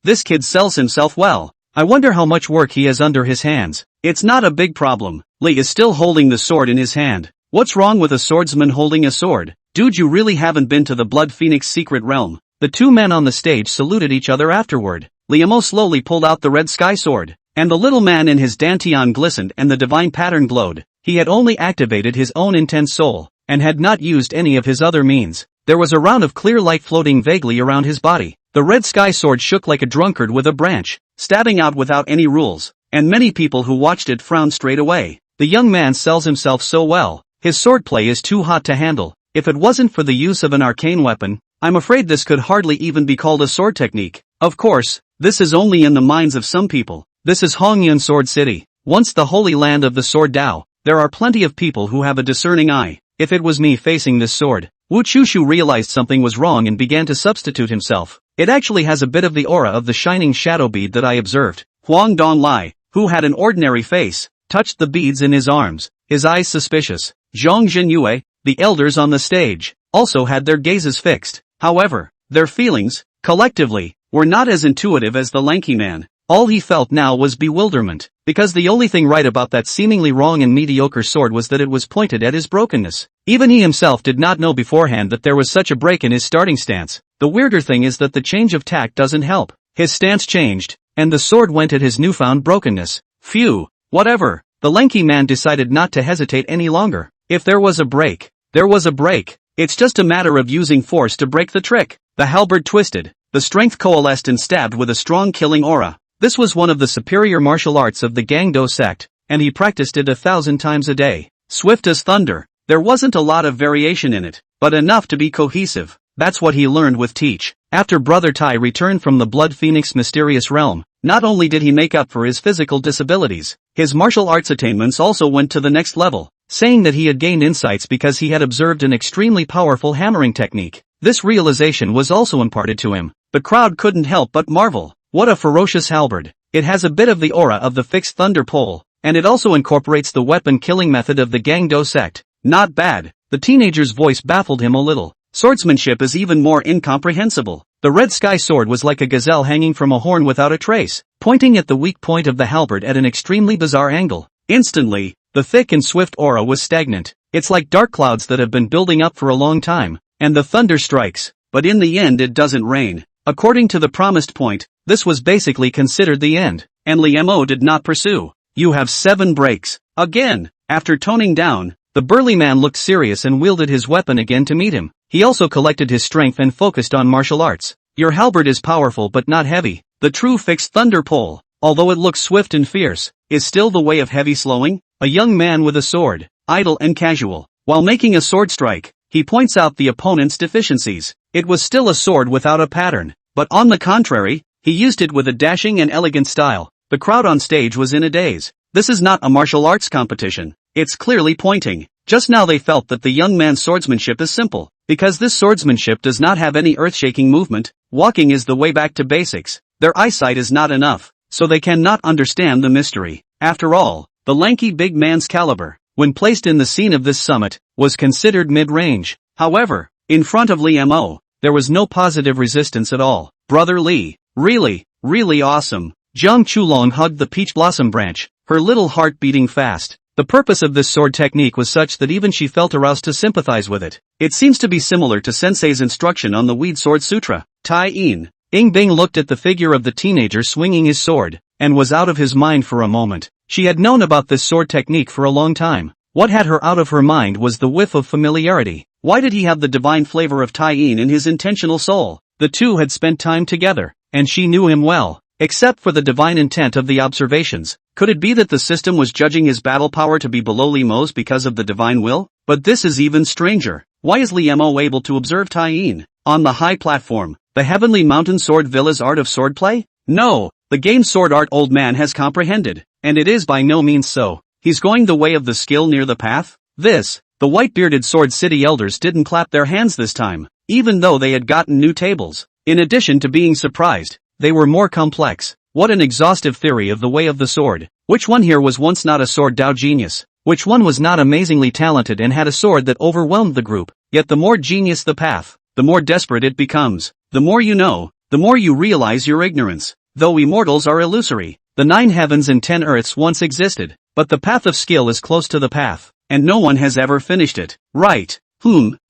This kid sells himself well. I wonder how much work he has under his hands. It's not a big problem. Li is still holding the sword in his hand. What's wrong with a swordsman holding a sword? Dude, you really haven't been to the Blood Phoenix secret realm. The two men on the stage saluted each other afterward. Liemo slowly pulled out the red sky sword, and the little man in his dantian glistened and the divine pattern glowed. He had only activated his own intense soul, and had not used any of his other means. There was a round of clear light floating vaguely around his body. The red sky sword shook like a drunkard with a branch, stabbing out without any rules, and many people who watched it frowned straight away. The young man sells himself so well. His swordplay is too hot to handle. If it wasn't for the use of an arcane weapon, I'm afraid this could hardly even be called a sword technique. Of course, this is only in the minds of some people. This is Hongyun Sword City, once the holy land of the sword Dao. There are plenty of people who have a discerning eye. If it was me facing this sword, Wu Chushu realized something was wrong and began to substitute himself. It actually has a bit of the aura of the shining shadow bead that I observed. Huang Donglai, who had an ordinary face, touched the beads in his arms, his eyes suspicious. Zhang Jinyue, the elders on the stage, also had their gazes fixed. However, their feelings, collectively, were not as intuitive as the lanky man. All he felt now was bewilderment, because the only thing right about that seemingly wrong and mediocre sword was that it was pointed at his brokenness. Even he himself did not know beforehand that there was such a break in his starting stance. The weirder thing is that the change of tack doesn't help. His stance changed, and the sword went at his newfound brokenness. Phew, whatever. The lanky man decided not to hesitate any longer. If there was a break, there was a break. It's just a matter of using force to break the trick. The halberd twisted, the strength coalesced and stabbed with a strong killing aura. This was one of the superior martial arts of the Gangdo sect, and he practiced it 1,000 times a day. Swift as thunder. There wasn't a lot of variation in it, but enough to be cohesive. That's what he learned with Teach. After Brother Tai returned from the Blood Phoenix mysterious realm, not only did he make up for his physical disabilities, his martial arts attainments also went to the next level, saying that he had gained insights because he had observed an extremely powerful hammering technique. This realization was also imparted to him. The crowd couldn't help but marvel. What a ferocious halberd. It has a bit of the aura of the fixed thunder pole, and it also incorporates the weapon killing method of the Gangdo sect. Not bad. The teenager's voice baffled him a little. Swordsmanship is even more incomprehensible. The red sky sword was like a gazelle hanging from a horn without a trace, pointing at the weak point of the halberd at an extremely bizarre angle. Instantly, the thick and swift aura was stagnant. It's like dark clouds that have been building up for a long time, and the thunder strikes, but in the end it doesn't rain. According to the promised point, this was basically considered the end, and Liemo did not pursue. You have 7 breaks. Again. After toning down, the burly man looked serious and wielded his weapon again to meet him. He also collected his strength and focused on martial arts. Your halberd is powerful but not heavy. The true fixed thunder pole, although it looks swift and fierce, is still the way of heavy slowing. A young man with a sword, idle and casual. While making a sword strike, he points out the opponent's deficiencies. It was still a sword without a pattern, but on the contrary, he used it with a dashing and elegant style. The crowd on stage was in a daze. This is not a martial arts competition. It's clearly pointing. Just now they felt that the young man's swordsmanship is simple. Because this swordsmanship does not have any earth-shaking movement, walking is the way back to basics. Their eyesight is not enough, so they cannot understand the mystery. After all, The lanky big man's caliber, when placed in the scene of this summit, was considered mid-range. However, in front of Lee Mo, there was no positive resistance at all. Brother Lee, really, really awesome. Jiang Chulong hugged the peach blossom branch, her little heart beating fast. The purpose of this sword technique was such that even she felt aroused to sympathize with it. It seems to be similar to Sensei's instruction on the Weed Sword Sutra. Tai-in. Bing looked at the figure of the teenager swinging his sword, and was out of his mind for a moment. She had known about this sword technique for a long time. What had her out of her mind was the whiff of familiarity. Why did he have the divine flavor of Tai-in in his intentional soul? The two had spent time together, and she knew him well. Except for the divine intent of the observations, could it be that the system was judging his battle power to be below Li Mo's because of the divine will? But this is even stranger. Why is Li Mo able to observe Tai-in on the high platform, the heavenly mountain sword villa's art of swordplay? No, the game sword art old man has comprehended, and it is by no means so. He's going the way of the skill near the path? The white-bearded sword city elders didn't clap their hands this time, even though they had gotten new tables. In addition to being surprised, they were more complex. What an exhaustive theory of the way of the sword. Which one here was once not a sword Dao genius? Which one was not amazingly talented and had a sword that overwhelmed the group? Yet the more genius the path, the more desperate it becomes. The more you know, the more you realize your ignorance. Though immortals are illusory, the 9 heavens and 10 earths once existed, but the path of skill is close to the path, and no one has ever finished it. Right.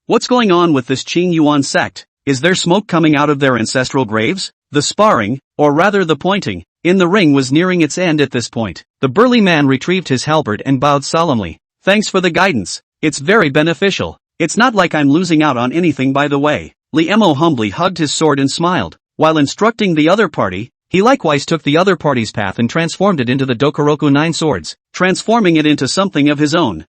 What's going on with this Qing Yuan sect? Is there smoke coming out of their ancestral graves? The sparring, or rather the pointing, in the ring was nearing its end at this point. The burly man retrieved his halberd and bowed solemnly. Thanks for the guidance. It's very beneficial. It's not like I'm losing out on anything by the way. Li Mo humbly hugged his sword and smiled. While instructing the other party, he likewise took the other party's path and transformed it into the Dokoroku 9 swords, transforming it into something of his own.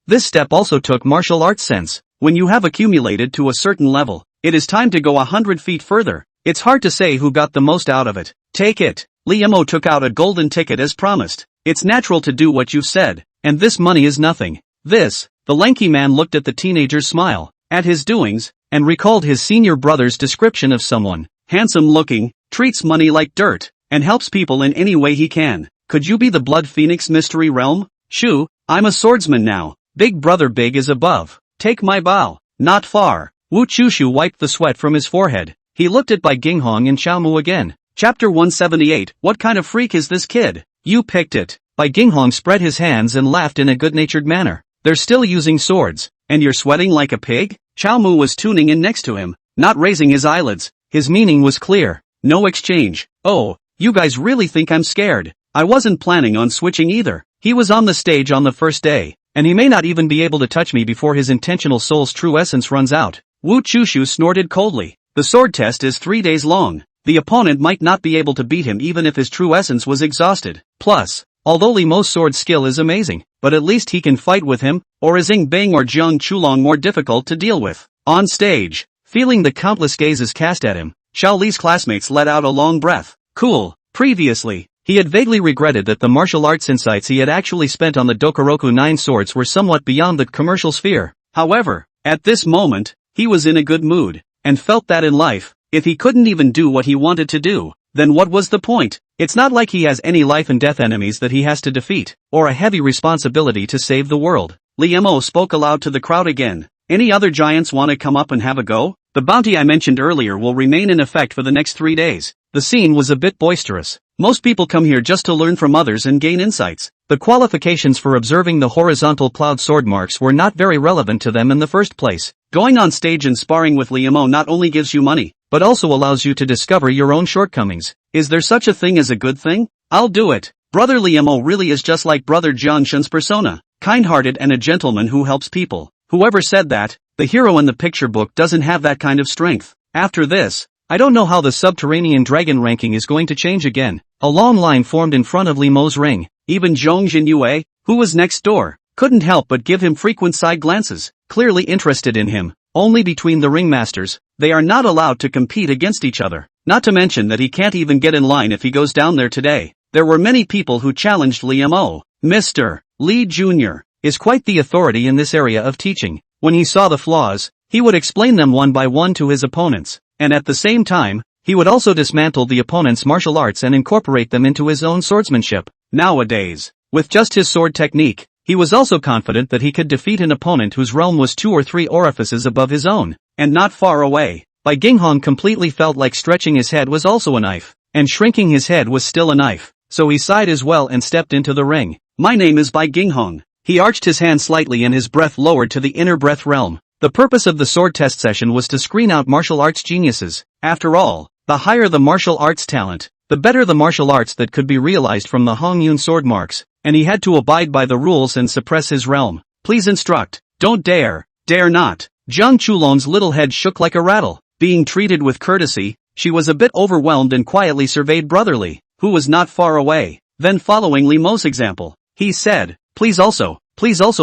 This step also took martial arts sense. When you have accumulated to a certain level, it is time to go 100 feet further. It's hard to say who got the most out of it. Take it. Li Mo took out a golden ticket as promised. It's natural to do what you've said, and this money is nothing. The lanky man looked at the teenager's smile, at his doings, and recalled his senior brother's description of someone, handsome looking, treats money like dirt, and helps people in any way he can. Could you be the Blood Phoenix Mystery Realm? Shoo, I'm a swordsman now. Big brother big is above. Take my bow. Not far. Wu Chushu wiped the sweat from his forehead. He looked at Bai Ginghong and Xiao Mu again. Chapter 178, What kind of freak is this kid? You picked it. Bai Ginghong spread his hands and laughed in a good-natured manner. They're still using swords, and you're sweating like a pig? Xiao Mu was tuning in next to him, not raising his eyelids. His meaning was clear. No exchange. Oh, you guys really think I'm scared? I wasn't planning on switching either. He was on the stage on the first day, and he may not even be able to touch me before his intentional soul's true essence runs out. Wu Chushu snorted coldly. The sword test is 3 days long. The opponent might not be able to beat him even if his true essence was exhausted. Plus, although Li Mo's sword skill is amazing, but at least he can fight with him, or is Ing Bing or Jiang Chulong more difficult to deal with? On stage, feeling the countless gazes cast at him, Xiao Li's classmates let out a long breath. Cool. Previously, he had vaguely regretted that the martial arts insights he had actually spent on the Dokoroku 9 swords were somewhat beyond the commercial sphere. However, at this moment, he was in a good mood, and felt that in life, if he couldn't even do what he wanted to do, then what was the point? It's not like he has any life and death enemies that he has to defeat, or a heavy responsibility to save the world. Li Mo spoke aloud to the crowd again. Any other giants want to come up and have a go? The bounty I mentioned earlier will remain in effect for the next 3 days. The scene was a bit boisterous. Most people come here just to learn from others and gain insights. The qualifications for observing the horizontal plowed sword marks were not very relevant to them in the first place. Going on stage and sparring with Li Mo not only gives you money, but also allows you to discover your own shortcomings. Is there such a thing as a good thing? I'll do it. Brother Li Mo really is just like Brother Jiang Shen's persona, kind-hearted and a gentleman who helps people. Whoever said that, the hero in the picture book doesn't have that kind of strength. After this, I don't know how the subterranean dragon ranking is going to change again. A long line formed in front of Li Mo's ring. Even Zhong Jinyue, who was next door, couldn't help but give him frequent side glances, clearly interested in him. Only between the ringmasters, they are not allowed to compete against each other. Not to mention that he can't even get in line if he goes down there today. There were many people who challenged Li Mo. Mr. Li Jr. is quite the authority in this area of teaching. When he saw the flaws, he would explain them one by one to his opponents, and at the same time, he would also dismantle the opponent's martial arts and incorporate them into his own swordsmanship. Nowadays, With just his sword technique, he was also confident that he could defeat an opponent whose realm was 2 or 3 orifices above his own, and not far away. Bai Ginghong completely felt like stretching his head was also a knife, and shrinking his head was still a knife, so he sighed as well and stepped into the ring. My name is Bai Ginghong. He arched his hand slightly and his breath lowered to the inner breath realm. The purpose of the sword test session was to screen out martial arts geniuses. After all, the higher the martial arts talent, the better the martial arts that could be realized from the Hongyun sword marks, and he had to abide by the rules and suppress his realm. Please instruct. Don't dare. Dare not. Zhang Chulon's little head shook like a rattle. Being treated with courtesy, she was a bit overwhelmed and quietly surveyed Brotherly, who was not far away. Then following Li Mo's example, he said, please also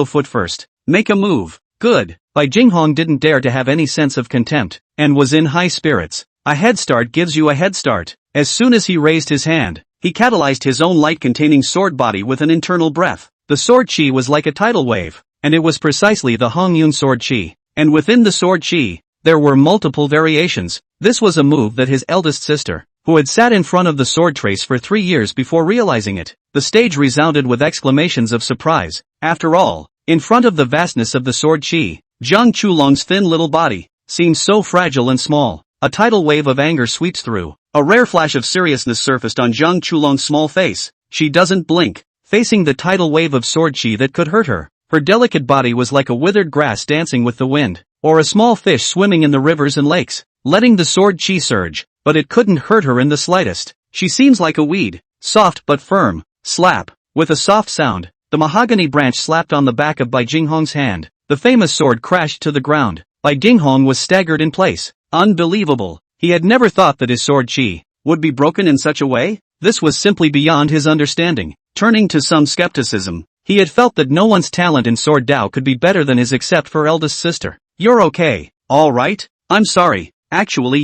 foot first. Make a move. Good. Bai Jinghong didn't dare to have any sense of contempt, and was in high spirits. A head start gives you a head start. As soon as he raised his hand, he catalyzed his own light-containing sword body with an internal breath. The sword chi was like a tidal wave, and it was precisely the Hongyun sword chi. And within the sword chi, there were multiple variations. This was a move that his eldest sister, who had sat in front of the sword trace for 3 years before realizing it. The stage resounded with exclamations of surprise. After all, in front of the vastness of the sword chi, Zhang Chulong's thin little body seemed so fragile and small. A tidal wave of anger sweeps through. A rare flash of seriousness surfaced on Zhang Chulong's small face. She doesn't blink, facing the tidal wave of sword chi that could hurt her. Her delicate body was like a withered grass dancing with the wind, or a small fish swimming in the rivers and lakes, letting the sword chi surge, but it couldn't hurt her in the slightest. She seems like a weed, soft but firm. Slap. With a soft sound, the mahogany branch slapped on the back of Bai Jinghong's hand. The famous sword crashed to the ground. Bai Jinghong was staggered in place. Unbelievable. He had never thought that his sword chi would be broken in such a way. This was simply beyond his understanding. Turning to some skepticism, he had felt that no one's talent in sword Dao could be better than his except for eldest sister. You're okay. All right? I'm sorry. Actually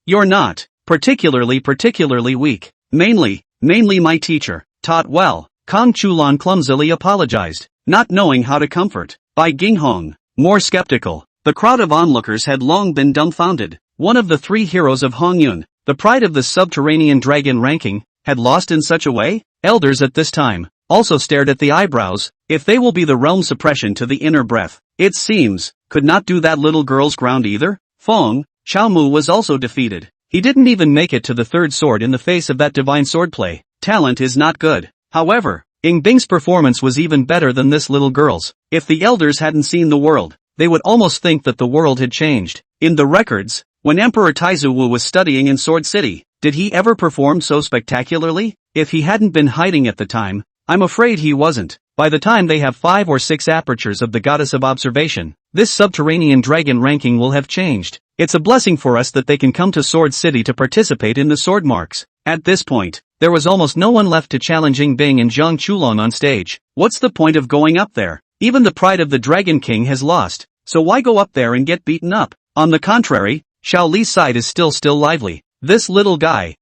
you're not. Particularly weak. Mainly my teacher taught well. Kang Chulan clumsily apologized, not knowing how to comfort Bai Ginghong, more skeptical. The crowd of onlookers had long been dumbfounded. One of the 3 heroes of Hongyun, the pride of the subterranean dragon ranking, had lost in such a way? Elders at this time also stared at the eyebrows. If they will be the realm suppression to the inner breath, it seems, could not do that little girl's ground either. Feng Xiaomu was also defeated. He didn't even make it to the 3rd sword in the face of that divine swordplay. Talent is not good. However, Ying Bing's performance was even better than this little girl's. If the elders hadn't seen the world, they would almost think that the world had changed. In the records, when Emperor Taizuwu was studying in Sword City, did he ever perform so spectacularly? If he hadn't been hiding at the time, I'm afraid he wasn't. By the time they have 5 or 6 apertures of the goddess of observation, this subterranean dragon ranking will have changed. It's a blessing for us that they can come to Sword City to participate in the sword marks. At this point, there was almost no one left to challenge Ying Bing and Zhang Chulong on stage. What's the point of going up there? Even the pride of the Dragon King has lost, so why go up there and get beaten up? On the contrary, Xiao Li's side is still lively. This little guy,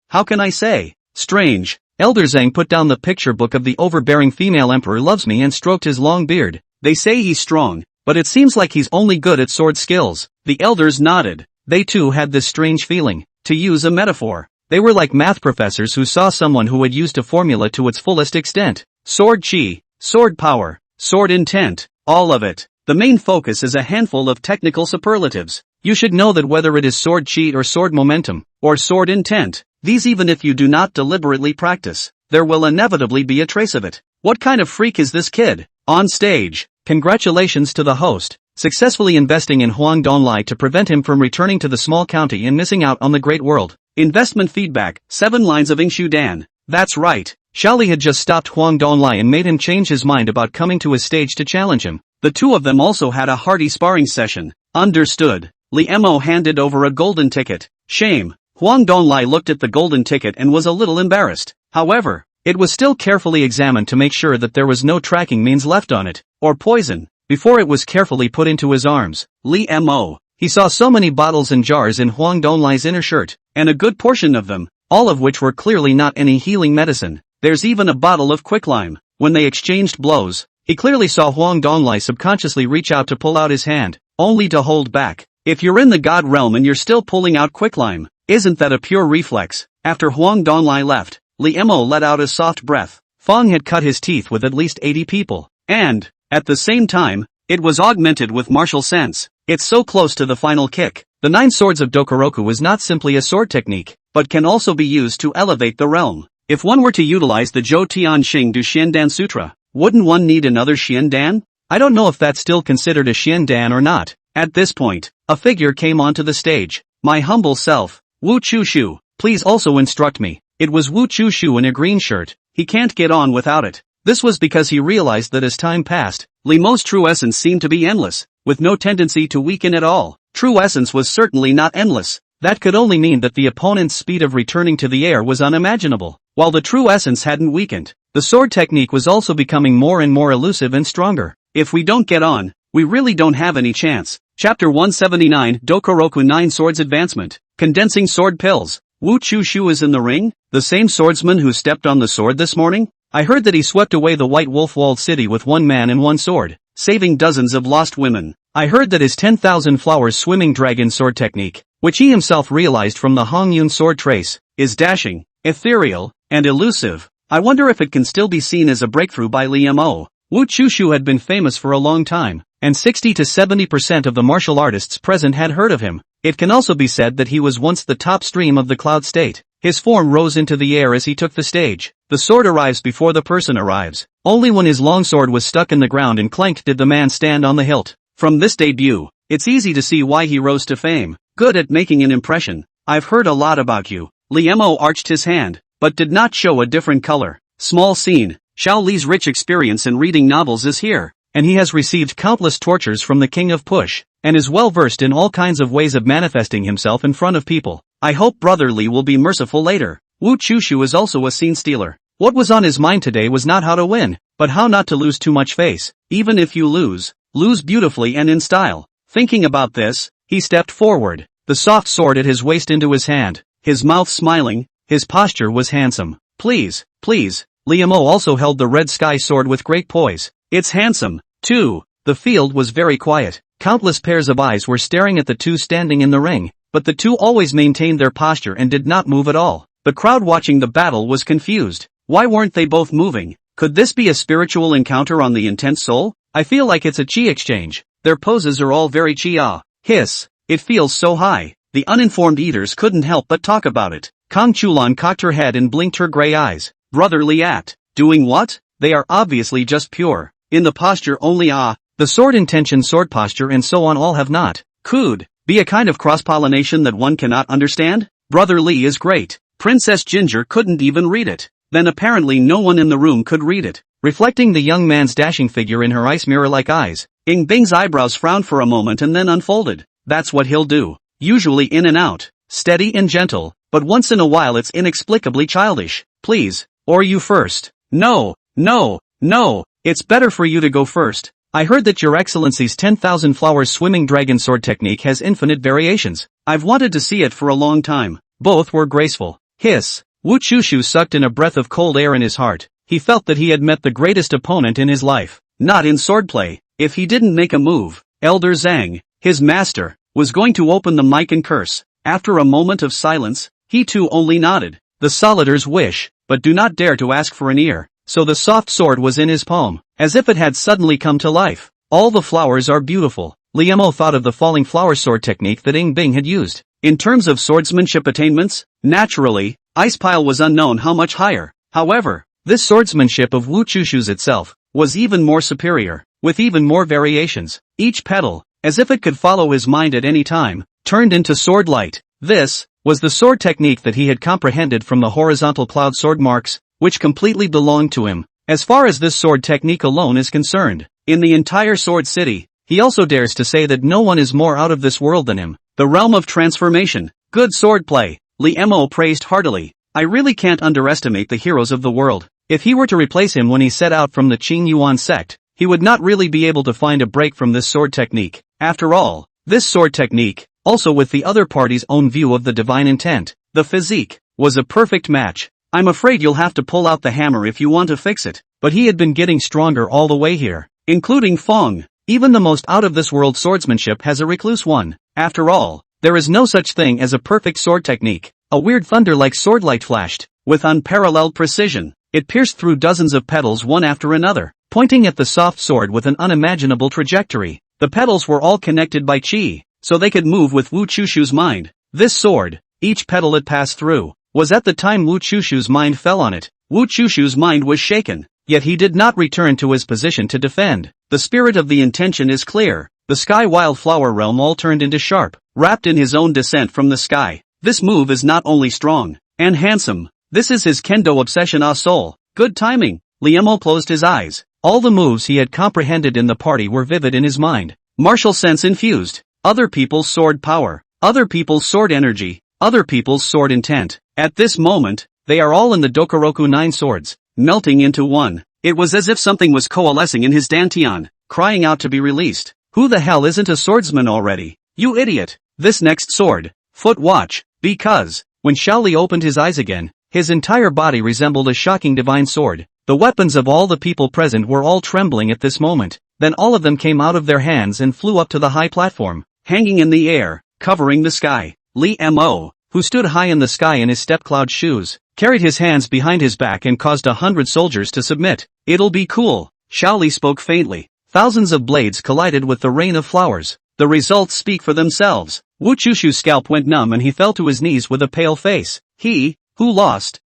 how can I say? Strange. Elder Zhang put down the picture book of the overbearing female emperor loves me and stroked his long beard. They say he's strong, but it seems like he's only good at sword skills. The elders nodded. They too had this strange feeling. To use a metaphor, they were like math professors who saw someone who had used a formula to its fullest extent. Sword chi, sword power, sword intent, all of it. The main focus is a handful of technical superlatives. You should know that whether it is sword chi or sword momentum, or sword intent, these even if you do not deliberately practice, there will inevitably be a trace of it. What kind of freak is this kid? On stage, congratulations to the host, successfully investing in Huang Donglai to prevent him from returning to the small county and missing out on the great world. Investment feedback, 7 lines of Yingshu Dan. That's right. Xiaoli had just stopped Huang Donglai and made him change his mind about coming to his stage to challenge him. The two of them also had a hearty sparring session. Understood. Li Mo handed over a golden ticket. Shame. Huang Donglai looked at the golden ticket and was a little embarrassed. However, it was still carefully examined to make sure that there was no tracking means left on it, or poison, before it was carefully put into his arms. Li Mo. He saw so many bottles and jars in Huang Donglai's inner shirt, and a good portion of them, all of which were clearly not any healing medicine. There's even a bottle of quicklime. When they exchanged blows, he clearly saw Huang Donglai subconsciously reach out to pull out his hand, only to hold back. If you're in the god realm and you're still pulling out quicklime, isn't that a pure reflex? After Huang Donglai left, Li Mo let out a soft breath. Fong had cut his teeth with at least 80 people. And, at the same time, it was augmented with martial sense. It's so close to the final kick. The 9 swords of Dokoroku is not simply a sword technique, but can also be used to elevate the realm. If one were to utilize the Zhou Tian Xing Du Xiandan Sutra, wouldn't one need another Xiandan? I don't know if that's still considered a Xiandan or not. At this point, a figure came onto the stage. My humble self, Wu Chushu, please also instruct me. It was Wu Chushu in a green shirt. He can't get on without it. This was because he realized that as time passed, Li Mo's true essence seemed to be endless, with no tendency to weaken at all. True essence was certainly not endless. That could only mean that the opponent's speed of returning to the air was unimaginable. While the true essence hadn't weakened, the sword technique was also becoming more and more elusive and stronger. If we don't get on, we really don't have any chance. Chapter 179 Dokoroku 9 Swords Advancement. Condensing Sword Pills. Wu Chushu is in the ring? The same swordsman who stepped on the sword this morning? I heard that he swept away the White Wolf walled city with one man and one sword, saving dozens of lost women. I heard that his 10,000 flowers swimming dragon sword technique, which he himself realized from the Hongyun sword trace, is dashing, ethereal, and elusive. I wonder if it can still be seen as a breakthrough by Li Mo. Wu Chushu had been famous for a long time, and 60 to 70% of the martial artists present had heard of him. It can also be said that he was once the top stream of the Cloud State. His form rose into the air as he took the stage. The sword arrives before the person arrives. Only when his longsword was stuck in the ground and clanked did the man stand on the hilt. From this debut, it's easy to see why he rose to fame. Good at making an impression. I've heard a lot about you. Li Mo arched his hand, but did not show a different color. Small scene. Xiao Li's rich experience in reading novels is here, and he has received countless tortures from the King of Push, and is well versed in all kinds of ways of manifesting himself in front of people. I hope Brother Li will be merciful later. Wu Chushu is also a scene stealer. What was on his mind today was not how to win, but how not to lose too much face. Even if you lose beautifully and in style. Thinking about this, he stepped forward, the soft sword at his waist into his hand, his mouth smiling, his posture was handsome. Please, please. Li Mo also held the red sky sword with great poise. It's handsome, too. The field was very quiet. Countless pairs of eyes were staring at the two standing in the ring, but the two always maintained their posture and did not move at all. The crowd watching the battle was confused. Why weren't they both moving? Could this be a spiritual encounter on the intense soul? I feel like it's a chi exchange. Their poses are all very chi-ah. Hiss. It feels so high. The uninformed eaters couldn't help but talk about it. Kang Chulan cocked her head and blinked her gray eyes. Brother Li at. Doing what? They are obviously just pure. In the posture only the sword intention sword posture and so on all have not. Could be a kind of cross-pollination that one cannot understand? Brother Li is great. Princess Ginger couldn't even read it. Then apparently no one in the room could read it. Reflecting the young man's dashing figure in her ice mirror-like eyes, Ying Bing's eyebrows frowned for a moment and then unfolded. That's what he'll do. Usually in and out. Steady and gentle, but once in a while it's inexplicably childish. Please. Or you first. No, no, no. It's better for you to go first. I heard that Your Excellency's 10,000 flowers swimming dragon sword technique has infinite variations. I've wanted to see it for a long time. Both were graceful. Hiss. Wu Chushu sucked in a breath of cold air in his heart. He felt that he had met the greatest opponent in his life. Not in swordplay. If he didn't make a move, Elder Zhang, his master, was going to open the mic and curse. After a moment of silence, he too only nodded. The solitaires wish, but do not dare to ask for an ear. So the soft sword was in his palm, as if it had suddenly come to life. All the flowers are beautiful. Li Mo thought of the falling flower sword technique that Ying Bing had used. In terms of swordsmanship attainments, naturally, Ice Pile was unknown how much higher. However, this swordsmanship of Wu Chushu's itself was even more superior, with even more variations. Each petal, as if it could follow his mind at any time, turned into sword light. This was the sword technique that he had comprehended from the horizontal cloud sword marks, which completely belonged to him. As far as this sword technique alone is concerned, in the entire sword city, he also dares to say that no one is more out of this world than him. The realm of transformation. Good swordplay. Li Mo praised heartily. I really can't underestimate the heroes of the world. If he were to replace him when he set out from the Qing Yuan sect, he would not really be able to find a break from this sword technique. After all, this sword technique, also with the other party's own view of the divine intent, the physique, was a perfect match. I'm afraid you'll have to pull out the hammer if you want to fix it. But he had been getting stronger all the way here, including Fong. Even the most out-of-this-world swordsmanship has a recluse one. After all, there is no such thing as a perfect sword technique. A weird thunder-like sword light flashed, with unparalleled precision. It pierced through dozens of petals one after another, pointing at the soft sword with an unimaginable trajectory. The petals were all connected by chi, so they could move with Wu Chushu's mind. This sword, each petal it passed through, was at the time Wu Chushu's mind fell on it. Wu Chushu's mind was shaken, yet he did not return to his position to defend. The spirit of the intention is clear. The sky wildflower realm all turned into sharp, wrapped in his own descent from the sky. This move is not only strong and handsome, this is his kendo obsession soul. Good timing. Liemo closed his eyes. All the moves he had comprehended in the party were vivid in his mind. Martial sense infused. Other people's sword power. Other people's sword energy. Other people's sword intent. At this moment, they are all in the Dokoroku 9 swords, melting into one. It was as if something was coalescing in his dantian, crying out to be released. Who the hell isn't a swordsman already? You idiot! This next sword, foot watch, because, when Shaoli opened his eyes again, his entire body resembled a shocking divine sword. The weapons of all the people present were all trembling at this moment. Then all of them came out of their hands and flew up to the high platform, hanging in the air, covering the sky. Li Mo, who stood high in the sky in his step-cloud shoes, carried his hands behind his back and caused 100 soldiers to submit. It'll be cool, Shaoli spoke faintly. Thousands of blades collided with the rain of flowers. The results speak for themselves. Wu Chushu's scalp went numb and he fell to his knees with a pale face. He, who lost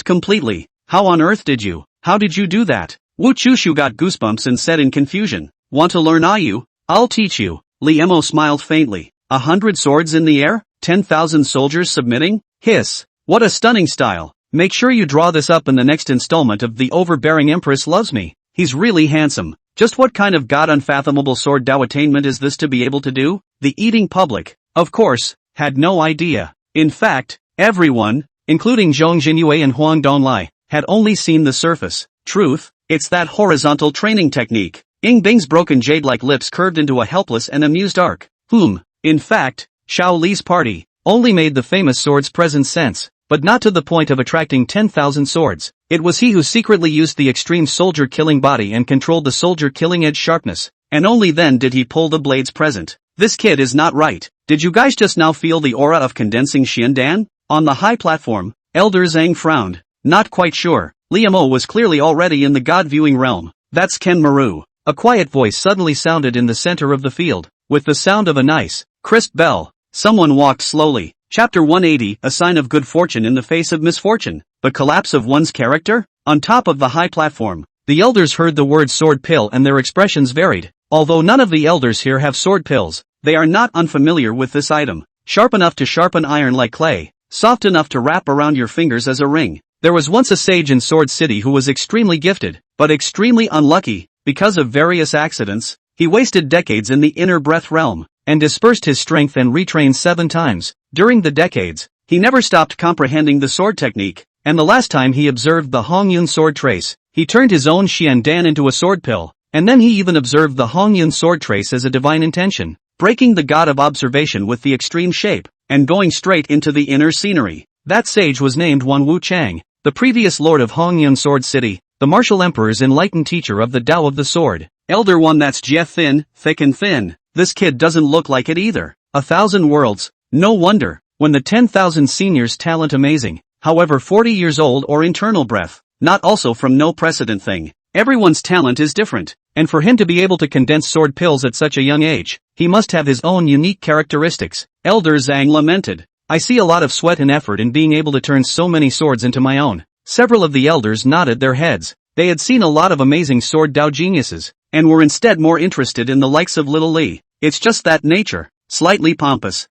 completely. How on earth did you? How did you do that? Wu Chushu got goosebumps and said in confusion. Want to learn Ayu? I'll teach you. Liemo smiled faintly. 100 swords in the air? 10,000 soldiers submitting? Hiss. What a stunning style. Make sure you draw this up in the next installment of The Overbearing Empress Loves Me. He's really handsome. Just what kind of god-unfathomable sword Dao attainment is this to be able to do? The eating public, of course, had no idea. In fact, everyone, including Zhong Jinyue and Huang Donglai, had only seen the surface. Truth, it's that horizontal training technique. Ying Bing's broken jade-like lips curved into a helpless and amused arc. In fact, Xiao Li's party only made the famous sword's presence sense, but not to the point of attracting 10,000 swords. It was he who secretly used the extreme soldier-killing body and controlled the soldier-killing edge sharpness, and only then did he pull the blades present. This kid is not right. Did you guys just now feel the aura of condensing Xiandan? On the high platform, Elder Zhang frowned. Not quite sure. Liemo was clearly already in the god-viewing realm. That's Ken Maru. A quiet voice suddenly sounded in the center of the field. With the sound of a nice, crisp bell, someone walked slowly. Chapter 180, a sign of good fortune in the face of misfortune. The collapse of one's character? On top of the high platform, the elders heard the word sword pill and their expressions varied. Although none of the elders here have sword pills, they are not unfamiliar with this item. Sharp enough to sharpen iron like clay, soft enough to wrap around your fingers as a ring. There was once a sage in Sword City who was extremely gifted, but extremely unlucky. Because of various accidents, he wasted decades in the inner breath realm, and dispersed his strength and retrained 7 times. During the decades, he never stopped comprehending the sword technique, and the last time he observed the Hongyun sword trace, he turned his own Xiandan into a sword pill, and then he even observed the Hongyun sword trace as a divine intention, breaking the god of observation with the extreme shape, and going straight into the inner scenery. That sage was named Wan Wu Chang, the previous lord of Hongyun Sword City, the martial emperor's enlightened teacher of the Tao of the sword. Elder one, that's Jie thin, thick and thin. This kid doesn't look like it either. 1,000 worlds. No wonder. When the 10,000 seniors talent amazing. However 40 years old or internal breath. Not also from no precedent thing. Everyone's talent is different. And for him to be able to condense sword pills at such a young age, he must have his own unique characteristics. Elder Zhang lamented. I see a lot of sweat and effort in being able to turn so many swords into my own. Several of the elders nodded their heads. They had seen a lot of amazing sword Dao geniuses, and were instead more interested in the likes of Little Li. It's just that nature. Slightly pompous.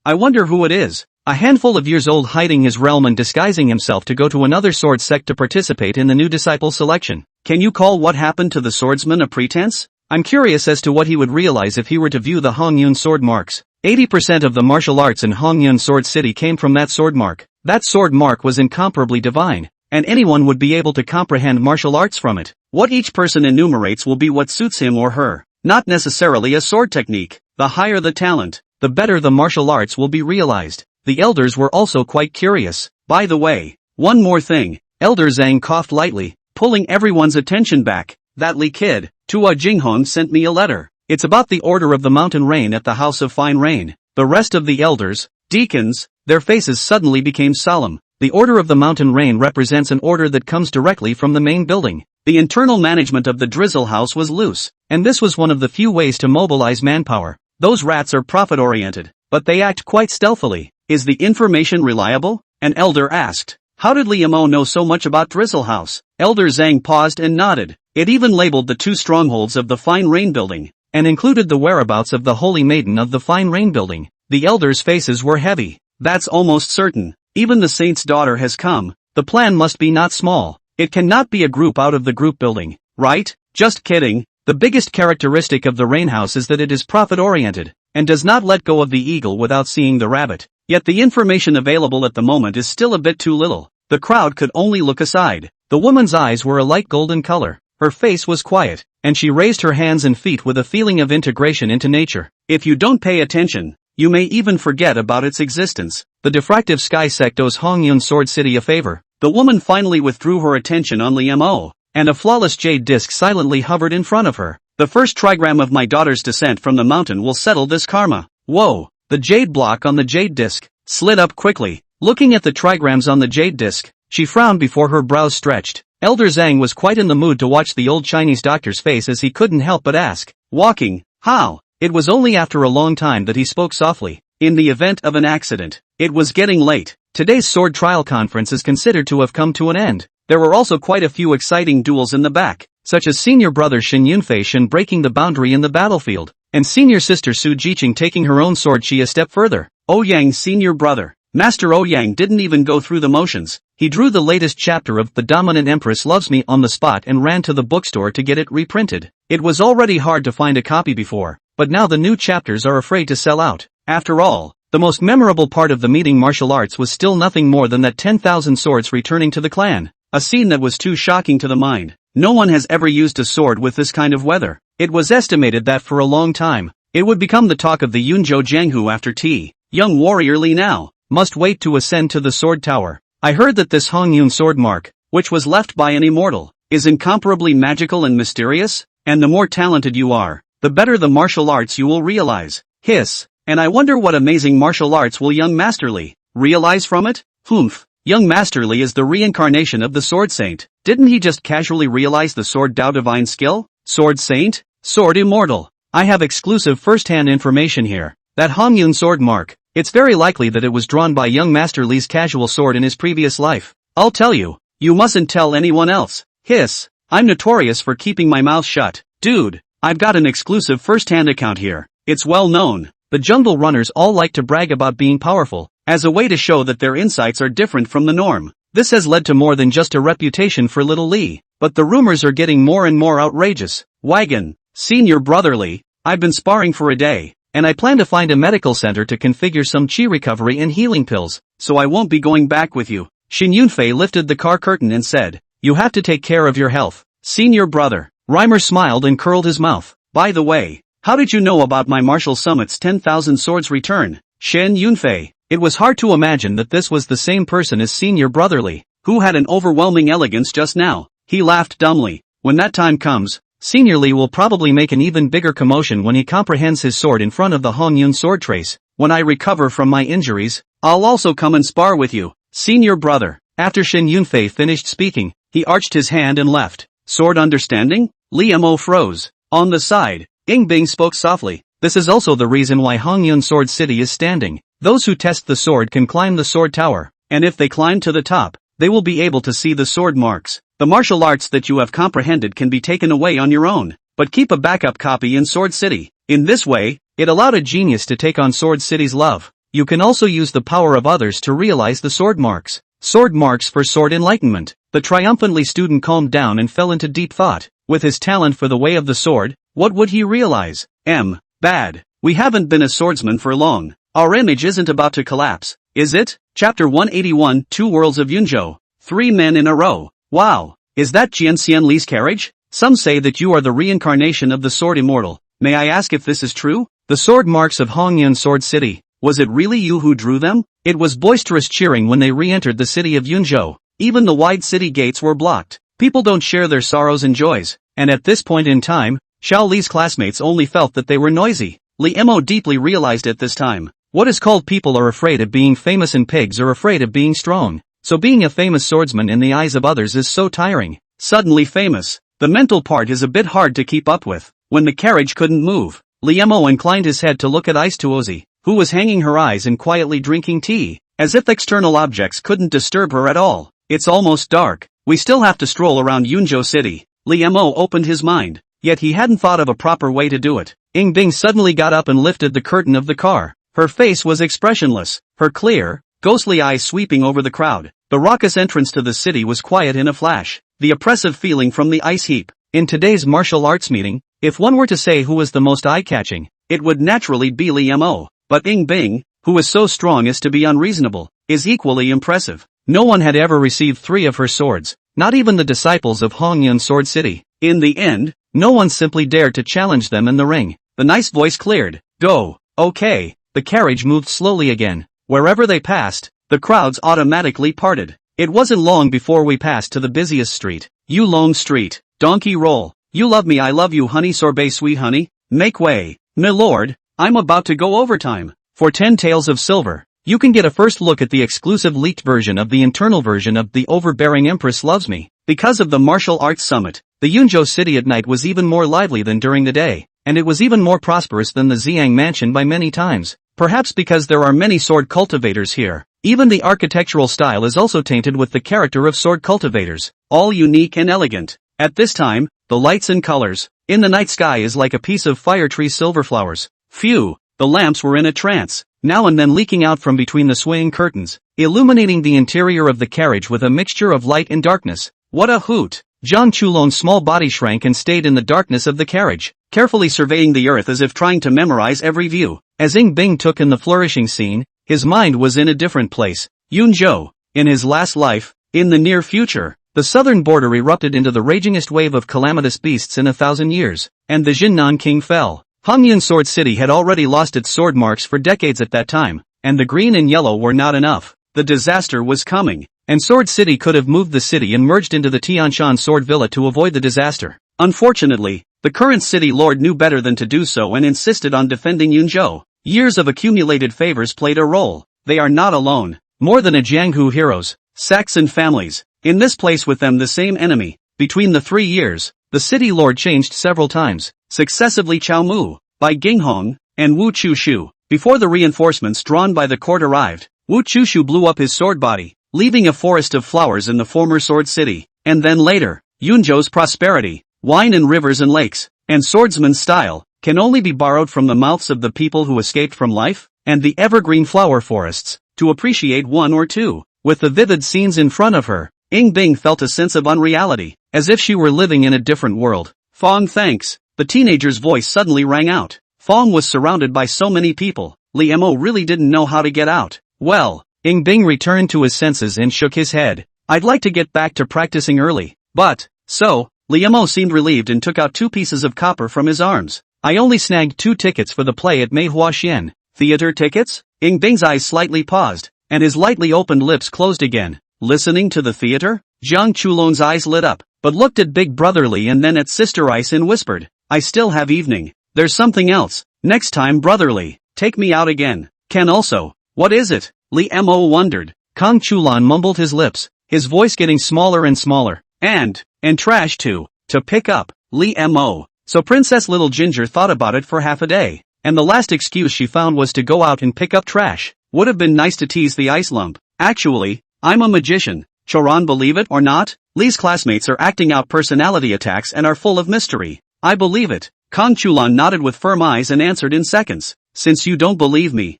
I wonder who it is. A handful of years old, hiding his realm and disguising himself to go to another sword sect to participate in the new disciple selection. Can you call what happened to the swordsman a pretense? I'm curious as to what he would realize if he were to view the Hongyun sword marks. 80% of the martial arts in Hongyun Sword City came from that sword mark. That sword mark was incomparably divine, and anyone would be able to comprehend martial arts from it. What each person enumerates will be what suits him or her, not necessarily a sword technique. The higher the talent, the better the martial arts will be realized. The elders were also quite curious. By the way, one more thing. Elder Zhang coughed lightly, pulling everyone's attention back. That Li kid, Tua Jinghong, sent me a letter. It's about the order of the mountain rain at the House of Fine Rain. The rest of the elders, deacons, their faces suddenly became solemn. The Order of the Mountain Rain represents an order that comes directly from the main building. The internal management of the Drizzle House was loose, and this was one of the few ways to mobilize manpower. Those rats are profit-oriented, but they act quite stealthily. Is the information reliable? An elder asked. How did Liamo know so much about Drizzle House? Elder Zhang paused and nodded. It even labeled the 2 strongholds of the Fine Rain Building, and included the whereabouts of the Holy Maiden of the Fine Rain Building. The elders' faces were heavy. That's almost certain. Even the saint's daughter has come. The plan must be not small. It cannot be a group out of the group building, right? Just kidding. The biggest characteristic of the Rain House is that it is profit-oriented, and does not let go of the eagle without seeing the rabbit. Yet the information available at the moment is still a bit too little. The crowd could only look aside. The woman's eyes were a light golden color. Her face was quiet, and she raised her hands and feet with a feeling of integration into nature. If you don't pay attention, you may even forget about its existence. The diffractive sky sect owes Hongyun Sword City a favor. The woman finally withdrew her attention on Liamo, and a flawless jade disc silently hovered in front of her. The first trigram of my daughter's descent from the mountain will settle this karma. Whoa! The jade block on the jade disc slid up quickly. Looking at the trigrams on the jade disc, she frowned before her brows stretched. Elder Zhang was quite in the mood to watch the old Chinese doctor's face as he couldn't help but ask, walking, how? It was only after a long time that he spoke softly. In the event of an accident, it was getting late. Today's sword trial conference is considered to have come to an end. There were also quite a few exciting duels in the back, such as senior brother Shin Yunfei Shin breaking the boundary in the battlefield, and senior sister Su Jiqing taking her own sword Chi a step further. Ouyang's senior brother, Master Ouyang, didn't even go through the motions. He drew the latest chapter of The Dominant Empress Loves Me on the spot and ran to the bookstore to get it reprinted. It was already hard to find a copy before, but now the new chapters are afraid to sell out. After all, the most memorable part of the meeting martial arts was still nothing more than that 10,000 swords returning to the clan. A scene that was too shocking to the mind. No one has ever used a sword with this kind of weather. It was estimated that for a long time, it would become the talk of the Yunzhou Jianghu after tea. Young warrior Li now must wait to ascend to the sword tower. I heard that this Hongyun sword mark, which was left by an immortal, is incomparably magical and mysterious, and the more talented you are, the better the martial arts you will realize. Hiss. And I wonder what amazing martial arts will young Master Li realize from it? Humph. Young Master Li is the reincarnation of the Sword Saint. Didn't he just casually realize the Sword Dao Divine Skill? Sword Saint? Sword Immortal. I have exclusive first-hand information here. That Hongyun sword mark, it's very likely that it was drawn by young Master Li's casual sword in his previous life. I'll tell you. You mustn't tell anyone else. Hiss. I'm notorious for keeping my mouth shut. Dude, I've got an exclusive first-hand account here. It's well known. The jungle runners all like to brag about being powerful, as a way to show that their insights are different from the norm. This has led to more than just a reputation for little Li, but the rumors are getting more and more outrageous. Wagon, senior brother Li, I've been sparring for a day, and I plan to find a medical center to configure some chi recovery and healing pills, so I won't be going back with you. Shin Yunfei lifted the car curtain and said, you have to take care of your health, senior brother. Reimer smiled and curled his mouth. By the way, how did you know about my martial summit's 10,000 swords return? Shen Yunfei. It was hard to imagine that this was the same person as senior brother Li, who had an overwhelming elegance just now. He laughed dumbly. When that time comes, senior Li will probably make an even bigger commotion when he comprehends his sword in front of the Hongyun sword trace. When I recover from my injuries, I'll also come and spar with you, senior brother. After Shen Yunfei finished speaking, he arched his hand and left. Sword understanding? Li Mo froze. On the side, Ying Bing spoke softly. This is also the reason why Hongyun Sword City is standing. Those who test the sword can climb the sword tower, and if they climb to the top, they will be able to see the sword marks. The martial arts that you have comprehended can be taken away on your own, but keep a backup copy in Sword City. In this way, it allowed a genius to take on Sword City's love. You can also use the power of others to realize the sword marks. Sword marks for sword enlightenment. The triumphantly student calmed down and fell into deep thought. With his talent for the way of the sword, what would he realize? Bad. We haven't been a swordsman for long. Our image isn't about to collapse, is it? Chapter 181, Two Worlds of Yunzhou. 3 men in a row. Wow. Is that Jianxian Li's carriage? Some say that you are the reincarnation of the sword immortal. May I ask if this is true? The sword marks of Hongyun Sword City. Was it really you who drew them? It was boisterous cheering when they re-entered the city of Yunzhou. Even the wide city gates were blocked. People don't share their sorrows and joys. And at this point in time, Xiao Li's classmates only felt that they were noisy. Li Mo deeply realized at this time. What is called people are afraid of being famous and pigs are afraid of being strong. so being a famous swordsman in the eyes of others is so tiring. Suddenly famous. The mental part is a bit hard to keep up with. When the carriage couldn't move, Liemo inclined his head to look at Ice-Tuozi, who was hanging her eyes and quietly drinking tea, as if external objects couldn't disturb her at all. It's almost dark. We still have to stroll around Yunzhou City. Liemo opened his mind, yet he hadn't thought of a proper way to do it. Bing suddenly got up and lifted the curtain of the car. Her face was expressionless, her clear, ghostly eyes sweeping over the crowd. The raucous entrance to the city was quiet in a flash. The oppressive feeling from the ice heap. In today's martial arts meeting, if one were to say who was the most eye-catching, it would naturally be Liemo. But Bing, who is so strong as to be unreasonable, is equally impressive. No one had ever received 3 of her swords, not even the disciples of Hongyun Sword City. In the end, no one simply dared to challenge them in the ring. The nice voice cleared. Go. Okay. The carriage moved slowly again. Wherever they passed, the crowds automatically parted. It wasn't long before we passed to the busiest street, Yulong Street. Donkey roll. You love me, I love you, honey, sorbet sweet honey. Make way. My lord, I'm about to go overtime. For 10 taels of silver, you can get a first look at the exclusive leaked version of the internal version of The Overbearing Empress Loves Me. Because of the martial arts summit, the Yunzhou city at night was even more lively than during the day, and it was even more prosperous than the Xiang mansion by many times. Perhaps because there are many sword cultivators here. Even the architectural style is also tainted with the character of sword cultivators, all unique and elegant. At this time, the lights and colors in the night sky is like a piece of fire tree silver flowers. Phew, the lamps were in a trance, now and then leaking out from between the swaying curtains, illuminating the interior of the carriage with a mixture of light and darkness. What a hoot! Zhang Chulong's small body shrank and stayed in the darkness of the carriage, carefully surveying the earth as if trying to memorize every view. As Bing took in the flourishing scene, his mind was in a different place. Yunzhou, in his last life, in the near future, the southern border erupted into the ragingest wave of calamitous beasts in 1,000 years, and the Jinnan king fell. Hongyun Sword City had already lost its sword marks for decades at that time, and the green and yellow were not enough. The disaster was coming, and Sword City could have moved the city and merged into the Tianshan Sword Villa to avoid the disaster. Unfortunately, the current city lord knew better than to do so and insisted on defending Yunzhou. Years of accumulated favors played a role. They are not alone. More than a Jianghu heroes, Saxon families, in this place with them the same enemy. Between the 3 years, the city lord changed several times, successively Chao Mu, Bai Ginghong, and Wu Chushu. Before the reinforcements drawn by the court arrived, Wu Chushu blew up his sword body, leaving a forest of flowers in the former sword city. And then later, Yunzhou's prosperity, wine and rivers and lakes, and swordsman's style, can only be borrowed from the mouths of the people who escaped from life, and the evergreen flower forests, to appreciate one or two. With the vivid scenes in front of her, Bing felt a sense of unreality, as if she were living in a different world. Fong, thanks. The teenager's voice suddenly rang out. Fong was surrounded by so many people, Liemo really didn't know how to get out. Well, Bing returned to his senses and shook his head. I'd like to get back to practicing early. But, so, Liemo seemed relieved and took out 2 pieces of copper from his arms. I only snagged 2 tickets for the play at Manhwa Xian. Theater tickets? Bing's eyes slightly paused, and his lightly opened lips closed again. Listening to the theater? Zhang Chulong's eyes lit up, but looked at Big Brother Li and then at Sister Ice and whispered, I still have evening. There's something else. Next time, Brother Li, take me out again. Ken also. What is it? Liemo wondered. Kang Chulan mumbled his lips, his voice getting smaller and smaller. And trash too. To pick up. Liemo. So Princess Little Ginger thought about it for half a day, and the last excuse she found was to go out and pick up trash. Would have been nice to tease the ice lump. Actually, I'm a magician. Choran, believe it or not, Li's classmates are acting out personality attacks and are full of mystery. I believe it. Kang Chulan nodded with firm eyes and answered in seconds. Since you don't believe me,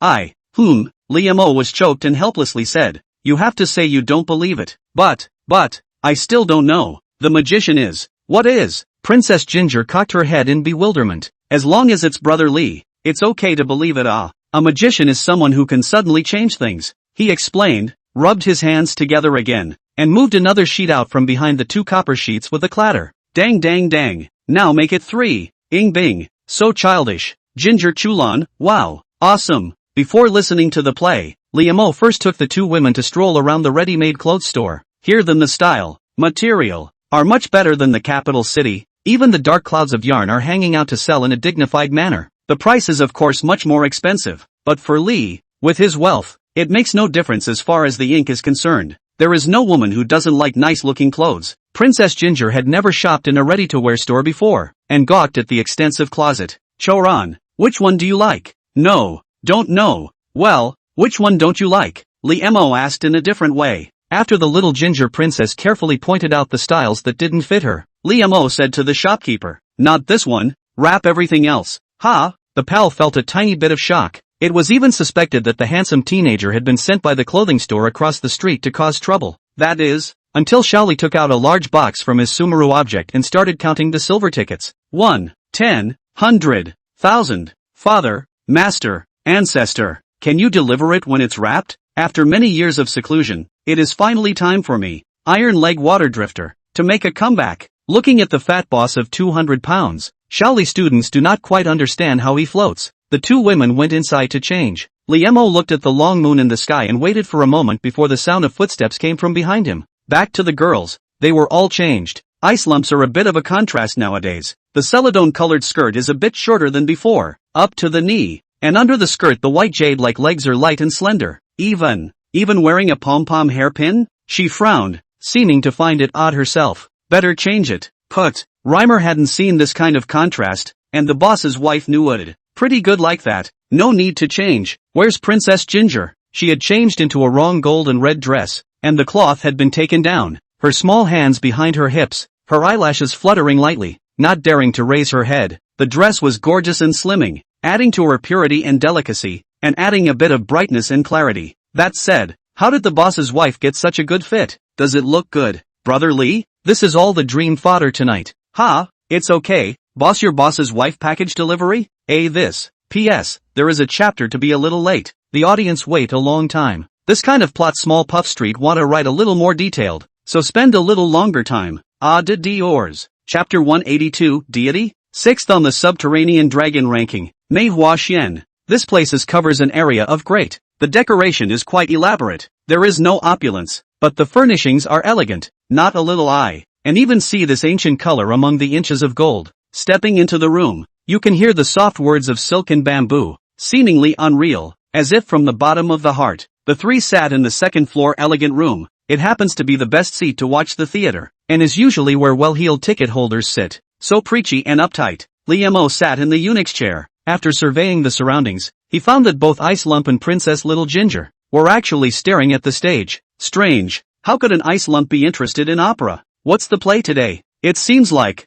Liemo was choked and helplessly said, you have to say you don't believe it. But, I still don't know. The magician is. What is? Princess Ginger cocked her head in bewilderment. As long as it's Brother Li, it's okay to believe it. A magician is someone who can suddenly change things. He explained, rubbed his hands together again, and moved another sheet out from behind the 2 copper sheets with a clatter. Dang dang dang. Now make it 3. Bing. So childish. Ginger Chulan, wow. Awesome. Before listening to the play, Liemo first took the 2 women to stroll around the ready-made clothes store. Here the style, material, are much better than the capital city. Even the dark clouds of yarn are hanging out to sell in a dignified manner. The price is of course much more expensive, but for Li, with his wealth, it makes no difference as far as the ink is concerned. There is no woman who doesn't like nice-looking clothes. Princess Ginger had never shopped in a ready-to-wear store before, and gawked at the extensive closet. Choran, which one do you like? No, don't know. Well, which one don't you like? Lee Mo asked in a different way. After the little ginger princess carefully pointed out the styles that didn't fit her, Lee Mo said to the shopkeeper, not this one, wrap everything else. Ha! The pal felt a tiny bit of shock. It was even suspected that the handsome teenager had been sent by the clothing store across the street to cause trouble. That is, until Shaoli took out a large box from his Sumeru object and started counting the silver tickets. 1, 10, 100, 1000. Father, master, ancestor, can you deliver it when it's wrapped? After many years of seclusion, it is finally time for me, Iron Leg Water Drifter, to make a comeback. Looking at the fat boss of 200 pounds, Shaoli students do not quite understand how he floats. The two women went inside to change. Liemo looked at the long moon in the sky and waited for a moment before the sound of footsteps came from behind him. Back to the girls. They were all changed. Ice lumps are a bit of a contrast nowadays. The celadone-colored skirt is a bit shorter than before, up to the knee, and under the skirt the white jade-like legs are light and slender. Even wearing a pom-pom hairpin? She frowned, seeming to find it odd herself. Better change it. Put. Reimer hadn't seen this kind of contrast, and the boss's wife knew it. Pretty good like that. No need to change. Where's Princess Ginger? She had changed into a wrong gold and red dress, and the cloth had been taken down, her small hands behind her hips, her eyelashes fluttering lightly, not daring to raise her head. The dress was gorgeous and slimming, adding to her purity and delicacy, and adding a bit of brightness and clarity. That said, how did the boss's wife get such a good fit? Does it look good? Brother Lee? This is all the dream fodder tonight. Ha, it's okay, boss. Your boss's wife package delivery? This. P.S. There is a chapter to be a little late. The audience wait a long time. This kind of plot small Puff Street want to write a little more detailed, so spend a little longer time. De Diors. Chapter 182, Deity? 6th on the Subterranean Dragon ranking. Manhwa Xian. This place covers an area of great. The decoration is quite elaborate. There is no opulence, but the furnishings are elegant, not a little eye. And even see this ancient color among the inches of gold. Stepping into the room, you can hear the soft words of silk and bamboo, seemingly unreal, as if from the bottom of the heart. The three sat in the second-floor elegant room. It happens to be the best seat to watch the theater, and is usually where well-heeled ticket holders sit, so preachy and uptight. Liemo sat in the eunuch's chair. After surveying the surroundings, he found that both Ice Lump and Princess Little Ginger were actually staring at the stage. Strange, how could an Ice Lump be interested in opera? What's the play today? It seems like,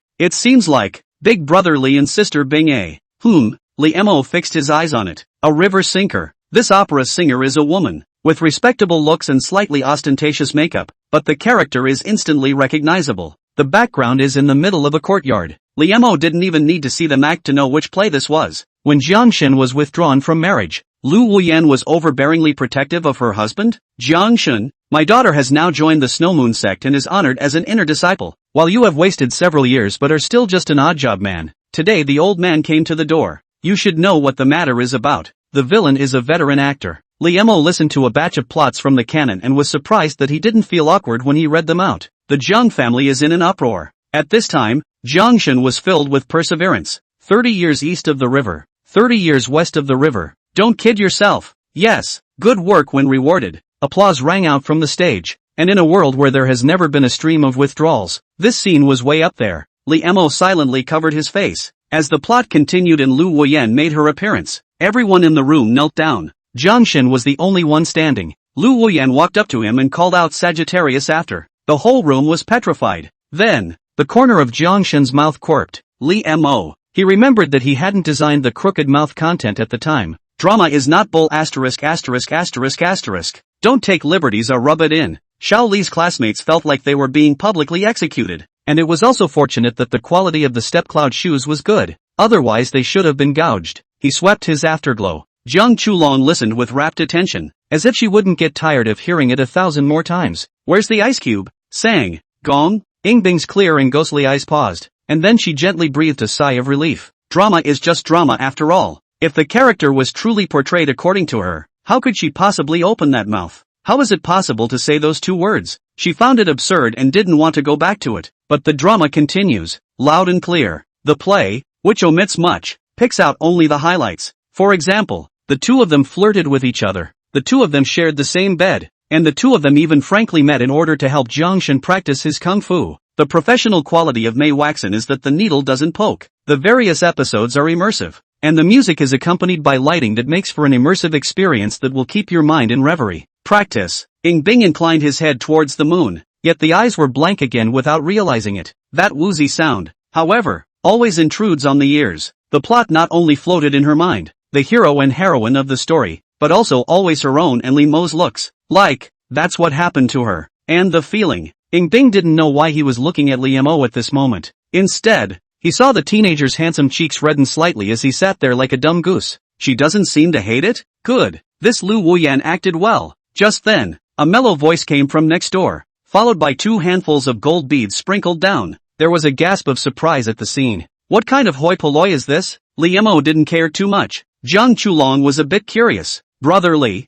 Big Brother Lee and Sister Bing A. Liemo fixed his eyes on it. A river sinker. This opera singer is a woman, with respectable looks and slightly ostentatious makeup, but the character is instantly recognizable. The background is in the middle of a courtyard. Liemo didn't even need to see them act to know which play this was. When Jiangshen was withdrawn from marriage, Lu Wuyan was overbearingly protective of her husband. Jiangshen, my daughter has now joined the Snow Moon sect and is honored as an inner disciple. While you have wasted several years but are still just an odd job man. Today the old man came to the door. You should know what the matter is about. The villain is a veteran actor. Liemo listened to a batch of plots from the canon and was surprised that he didn't feel awkward when he read them out. The Jiang family is in an uproar. At this time, Jiangshen was filled with perseverance. 30 years east of the river. 30 years west of the river. Don't kid yourself. Yes, good work when rewarded. Applause rang out from the stage. And in a world where there has never been a stream of withdrawals, this scene was way up there. Liemo silently covered his face. As the plot continued and Lu Wuyan made her appearance, everyone in the room knelt down. Jiangshen was the only one standing. Lu Wuyan walked up to him and called out Sagittarius after. The whole room was petrified. Then, the corner of Jiangshen's mouth quirked. Liemo. He remembered that he hadn't designed the crooked mouth content at the time. Drama is not bull *********. Don't take liberties or rub it in. Xiao Li's classmates felt like they were being publicly executed, and it was also fortunate that the quality of the step-cloud shoes was good, otherwise they should have been gouged. He swept his afterglow. Jiang Chulong listened with rapt attention, as if she wouldn't get tired of hearing it 1,000 more times. Where's the ice cube? Sang. Gong. Ingbing's clear and ghostly eyes paused, and then she gently breathed a sigh of relief. Drama is just drama after all. If the character was truly portrayed according to her, how could she possibly open that mouth? How is it possible to say those two words? She found it absurd and didn't want to go back to it. But the drama continues, loud and clear. The play, which omits much, picks out only the highlights. For example, the two of them flirted with each other. The two of them shared the same bed. and the two of them even frankly met in order to help Jiang Shen practice his kung fu. The professional quality of Mei Waxen is that the needle doesn't poke. The various episodes are immersive, and the music is accompanied by lighting that makes for an immersive experience that will keep your mind in reverie. Practice. Ing Bing inclined his head towards the moon, yet the eyes were blank again without realizing it. That woozy sound, however, always intrudes on the ears. The plot not only floated in her mind, the hero and heroine of the story, but also always her own and Li Mo's looks. Like, that's what happened to her. And the feeling. Ing Bing didn't know why he was looking at Li Mo at this moment. Instead, he saw the teenager's handsome cheeks redden slightly as he sat there like a dumb goose. She doesn't seem to hate it? Good. This Lu Wuyan acted well. Just then, a mellow voice came from next door, followed by 2 handfuls of gold beads sprinkled down. There was a gasp of surprise at the scene. What kind of hoi polloi is this? Li Mo didn't care too much. Jiang Chulong was a bit curious. Brother Li,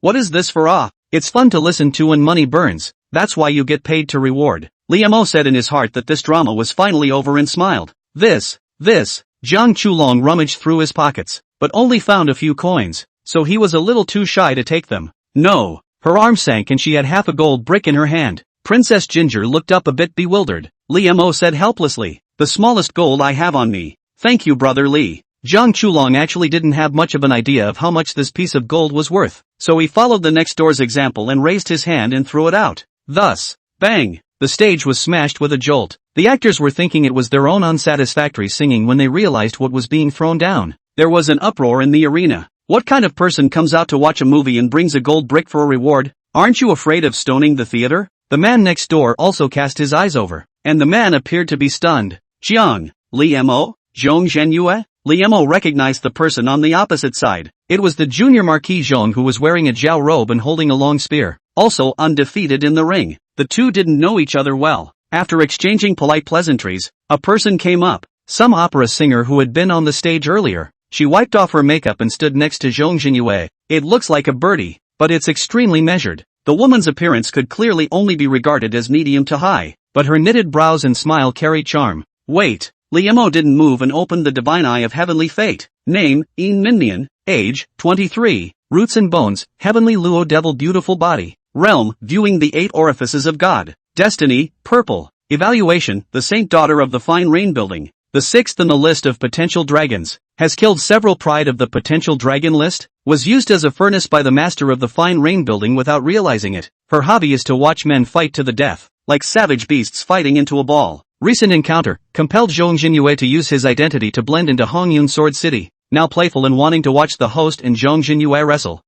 what is this for? It's fun to listen to when money burns, that's why you get paid to reward. Li Mo said in his heart that this drama was finally over and smiled. This. Jiang Chulong rummaged through his pockets, but only found a few coins, so he was a little too shy to take them. No. Her arm sank and she had half a gold brick in her hand. Princess Ginger looked up a bit bewildered. Li Mo said helplessly, the smallest gold I have on me. Thank you, Brother Li. Jiang Chulong actually didn't have much of an idea of how much this piece of gold was worth, so he followed the next door's example and raised his hand and threw it out. Thus, bang! The stage was smashed with a jolt. The actors were thinking it was their own unsatisfactory singing when they realized what was being thrown down. There was an uproar in the arena. What kind of person comes out to watch a movie and brings a gold brick for a reward? Aren't you afraid of stoning the theater? The man next door also cast his eyes over, and the man appeared to be stunned. Jiang, Li Mo, Zhong Zhenyue? Li Mo recognized the person on the opposite side. It was the junior Marquis Zhong who was wearing a jiao robe and holding a long spear, also undefeated in the ring. The two didn't know each other well. After exchanging polite pleasantries, a person came up, some opera singer who had been on the stage earlier. She wiped off her makeup and stood next to Zhong Zhenyue. It looks like a birdie, but it's extremely measured. The woman's appearance could clearly only be regarded as medium to high, but her knitted brows and smile carried charm. Wait. Li Mo didn't move and opened the divine eye of heavenly fate. Name, Yin Minnian. Age, 23. Roots and bones, heavenly Luo devil beautiful body. Realm, viewing the 8 orifices of God. Destiny, purple. Evaluation, the saint daughter of the fine rain building. The 6th in the list of potential dragons. Has killed several pride of the potential dragon list. Was used as a furnace by the master of the fine rain building without realizing it. Her hobby is to watch men fight to the death, like savage beasts fighting into a ball. Recent encounter, compelled Zhong Zhenyue to use his identity to blend into Hongyun Sword City. Now playful and wanting to watch the host and Zhong Zhenyue wrestle.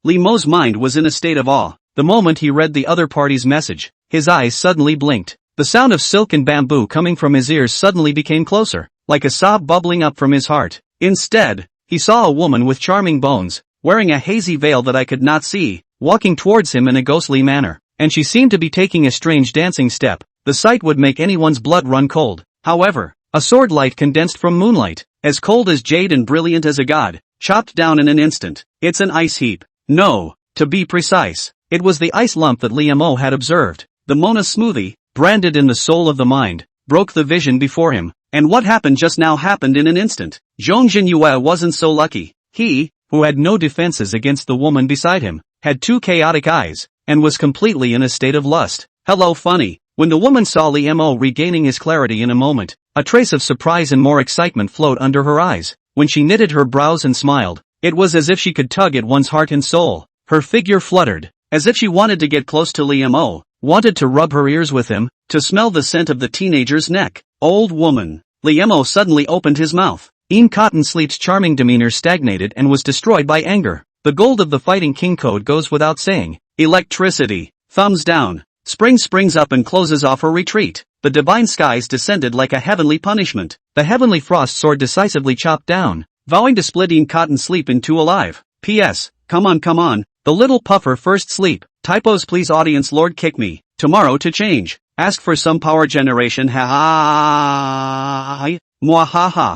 Li Mo's mind was in a state of awe. The moment he read the other party's message, his eyes suddenly blinked. The sound of silk and bamboo coming from his ears suddenly became closer, like a sob bubbling up from his heart. Instead, he saw a woman with charming bones, wearing a hazy veil that I could not see, walking towards him in a ghostly manner, and she seemed to be taking a strange dancing step. The sight would make anyone's blood run cold. However, a sword light condensed from moonlight, as cold as jade and brilliant as a god, chopped down in an instant. It's an ice heap. No, to be precise, it was the ice lump that Li Mo had observed. The Mona smoothie, branded in the soul of the mind, broke the vision before him, and what happened just now happened in an instant. Zhong Zhenyue wasn't so lucky. He, who had no defenses against the woman beside him, had 2 chaotic eyes, and was completely in a state of lust. Hello funny. When the woman saw Li Mo regaining his clarity in a moment, a trace of surprise and more excitement flowed under her eyes. When she knitted her brows and smiled, it was as if she could tug at one's heart and soul. Her figure fluttered, as if she wanted to get close to Li Mo, wanted to rub her ears with him, to smell the scent of the teenager's neck. Old woman. Li Mo suddenly opened his mouth. Ian Cotton Sleep's charming demeanor stagnated and was destroyed by anger. The gold of the Fighting King code goes without saying. Electricity. Thumbs down. Spring springs up and closes off her retreat. The divine skies descended like a heavenly punishment. The heavenly frost sword decisively chopped down, vowing to split Ian Cotton Sleep in 2 alive. P.S. Come on. The little puffer first sleep. Typos please audience lord kick me. Tomorrow to change. Ask for some power generation ha ha. Mwahaha.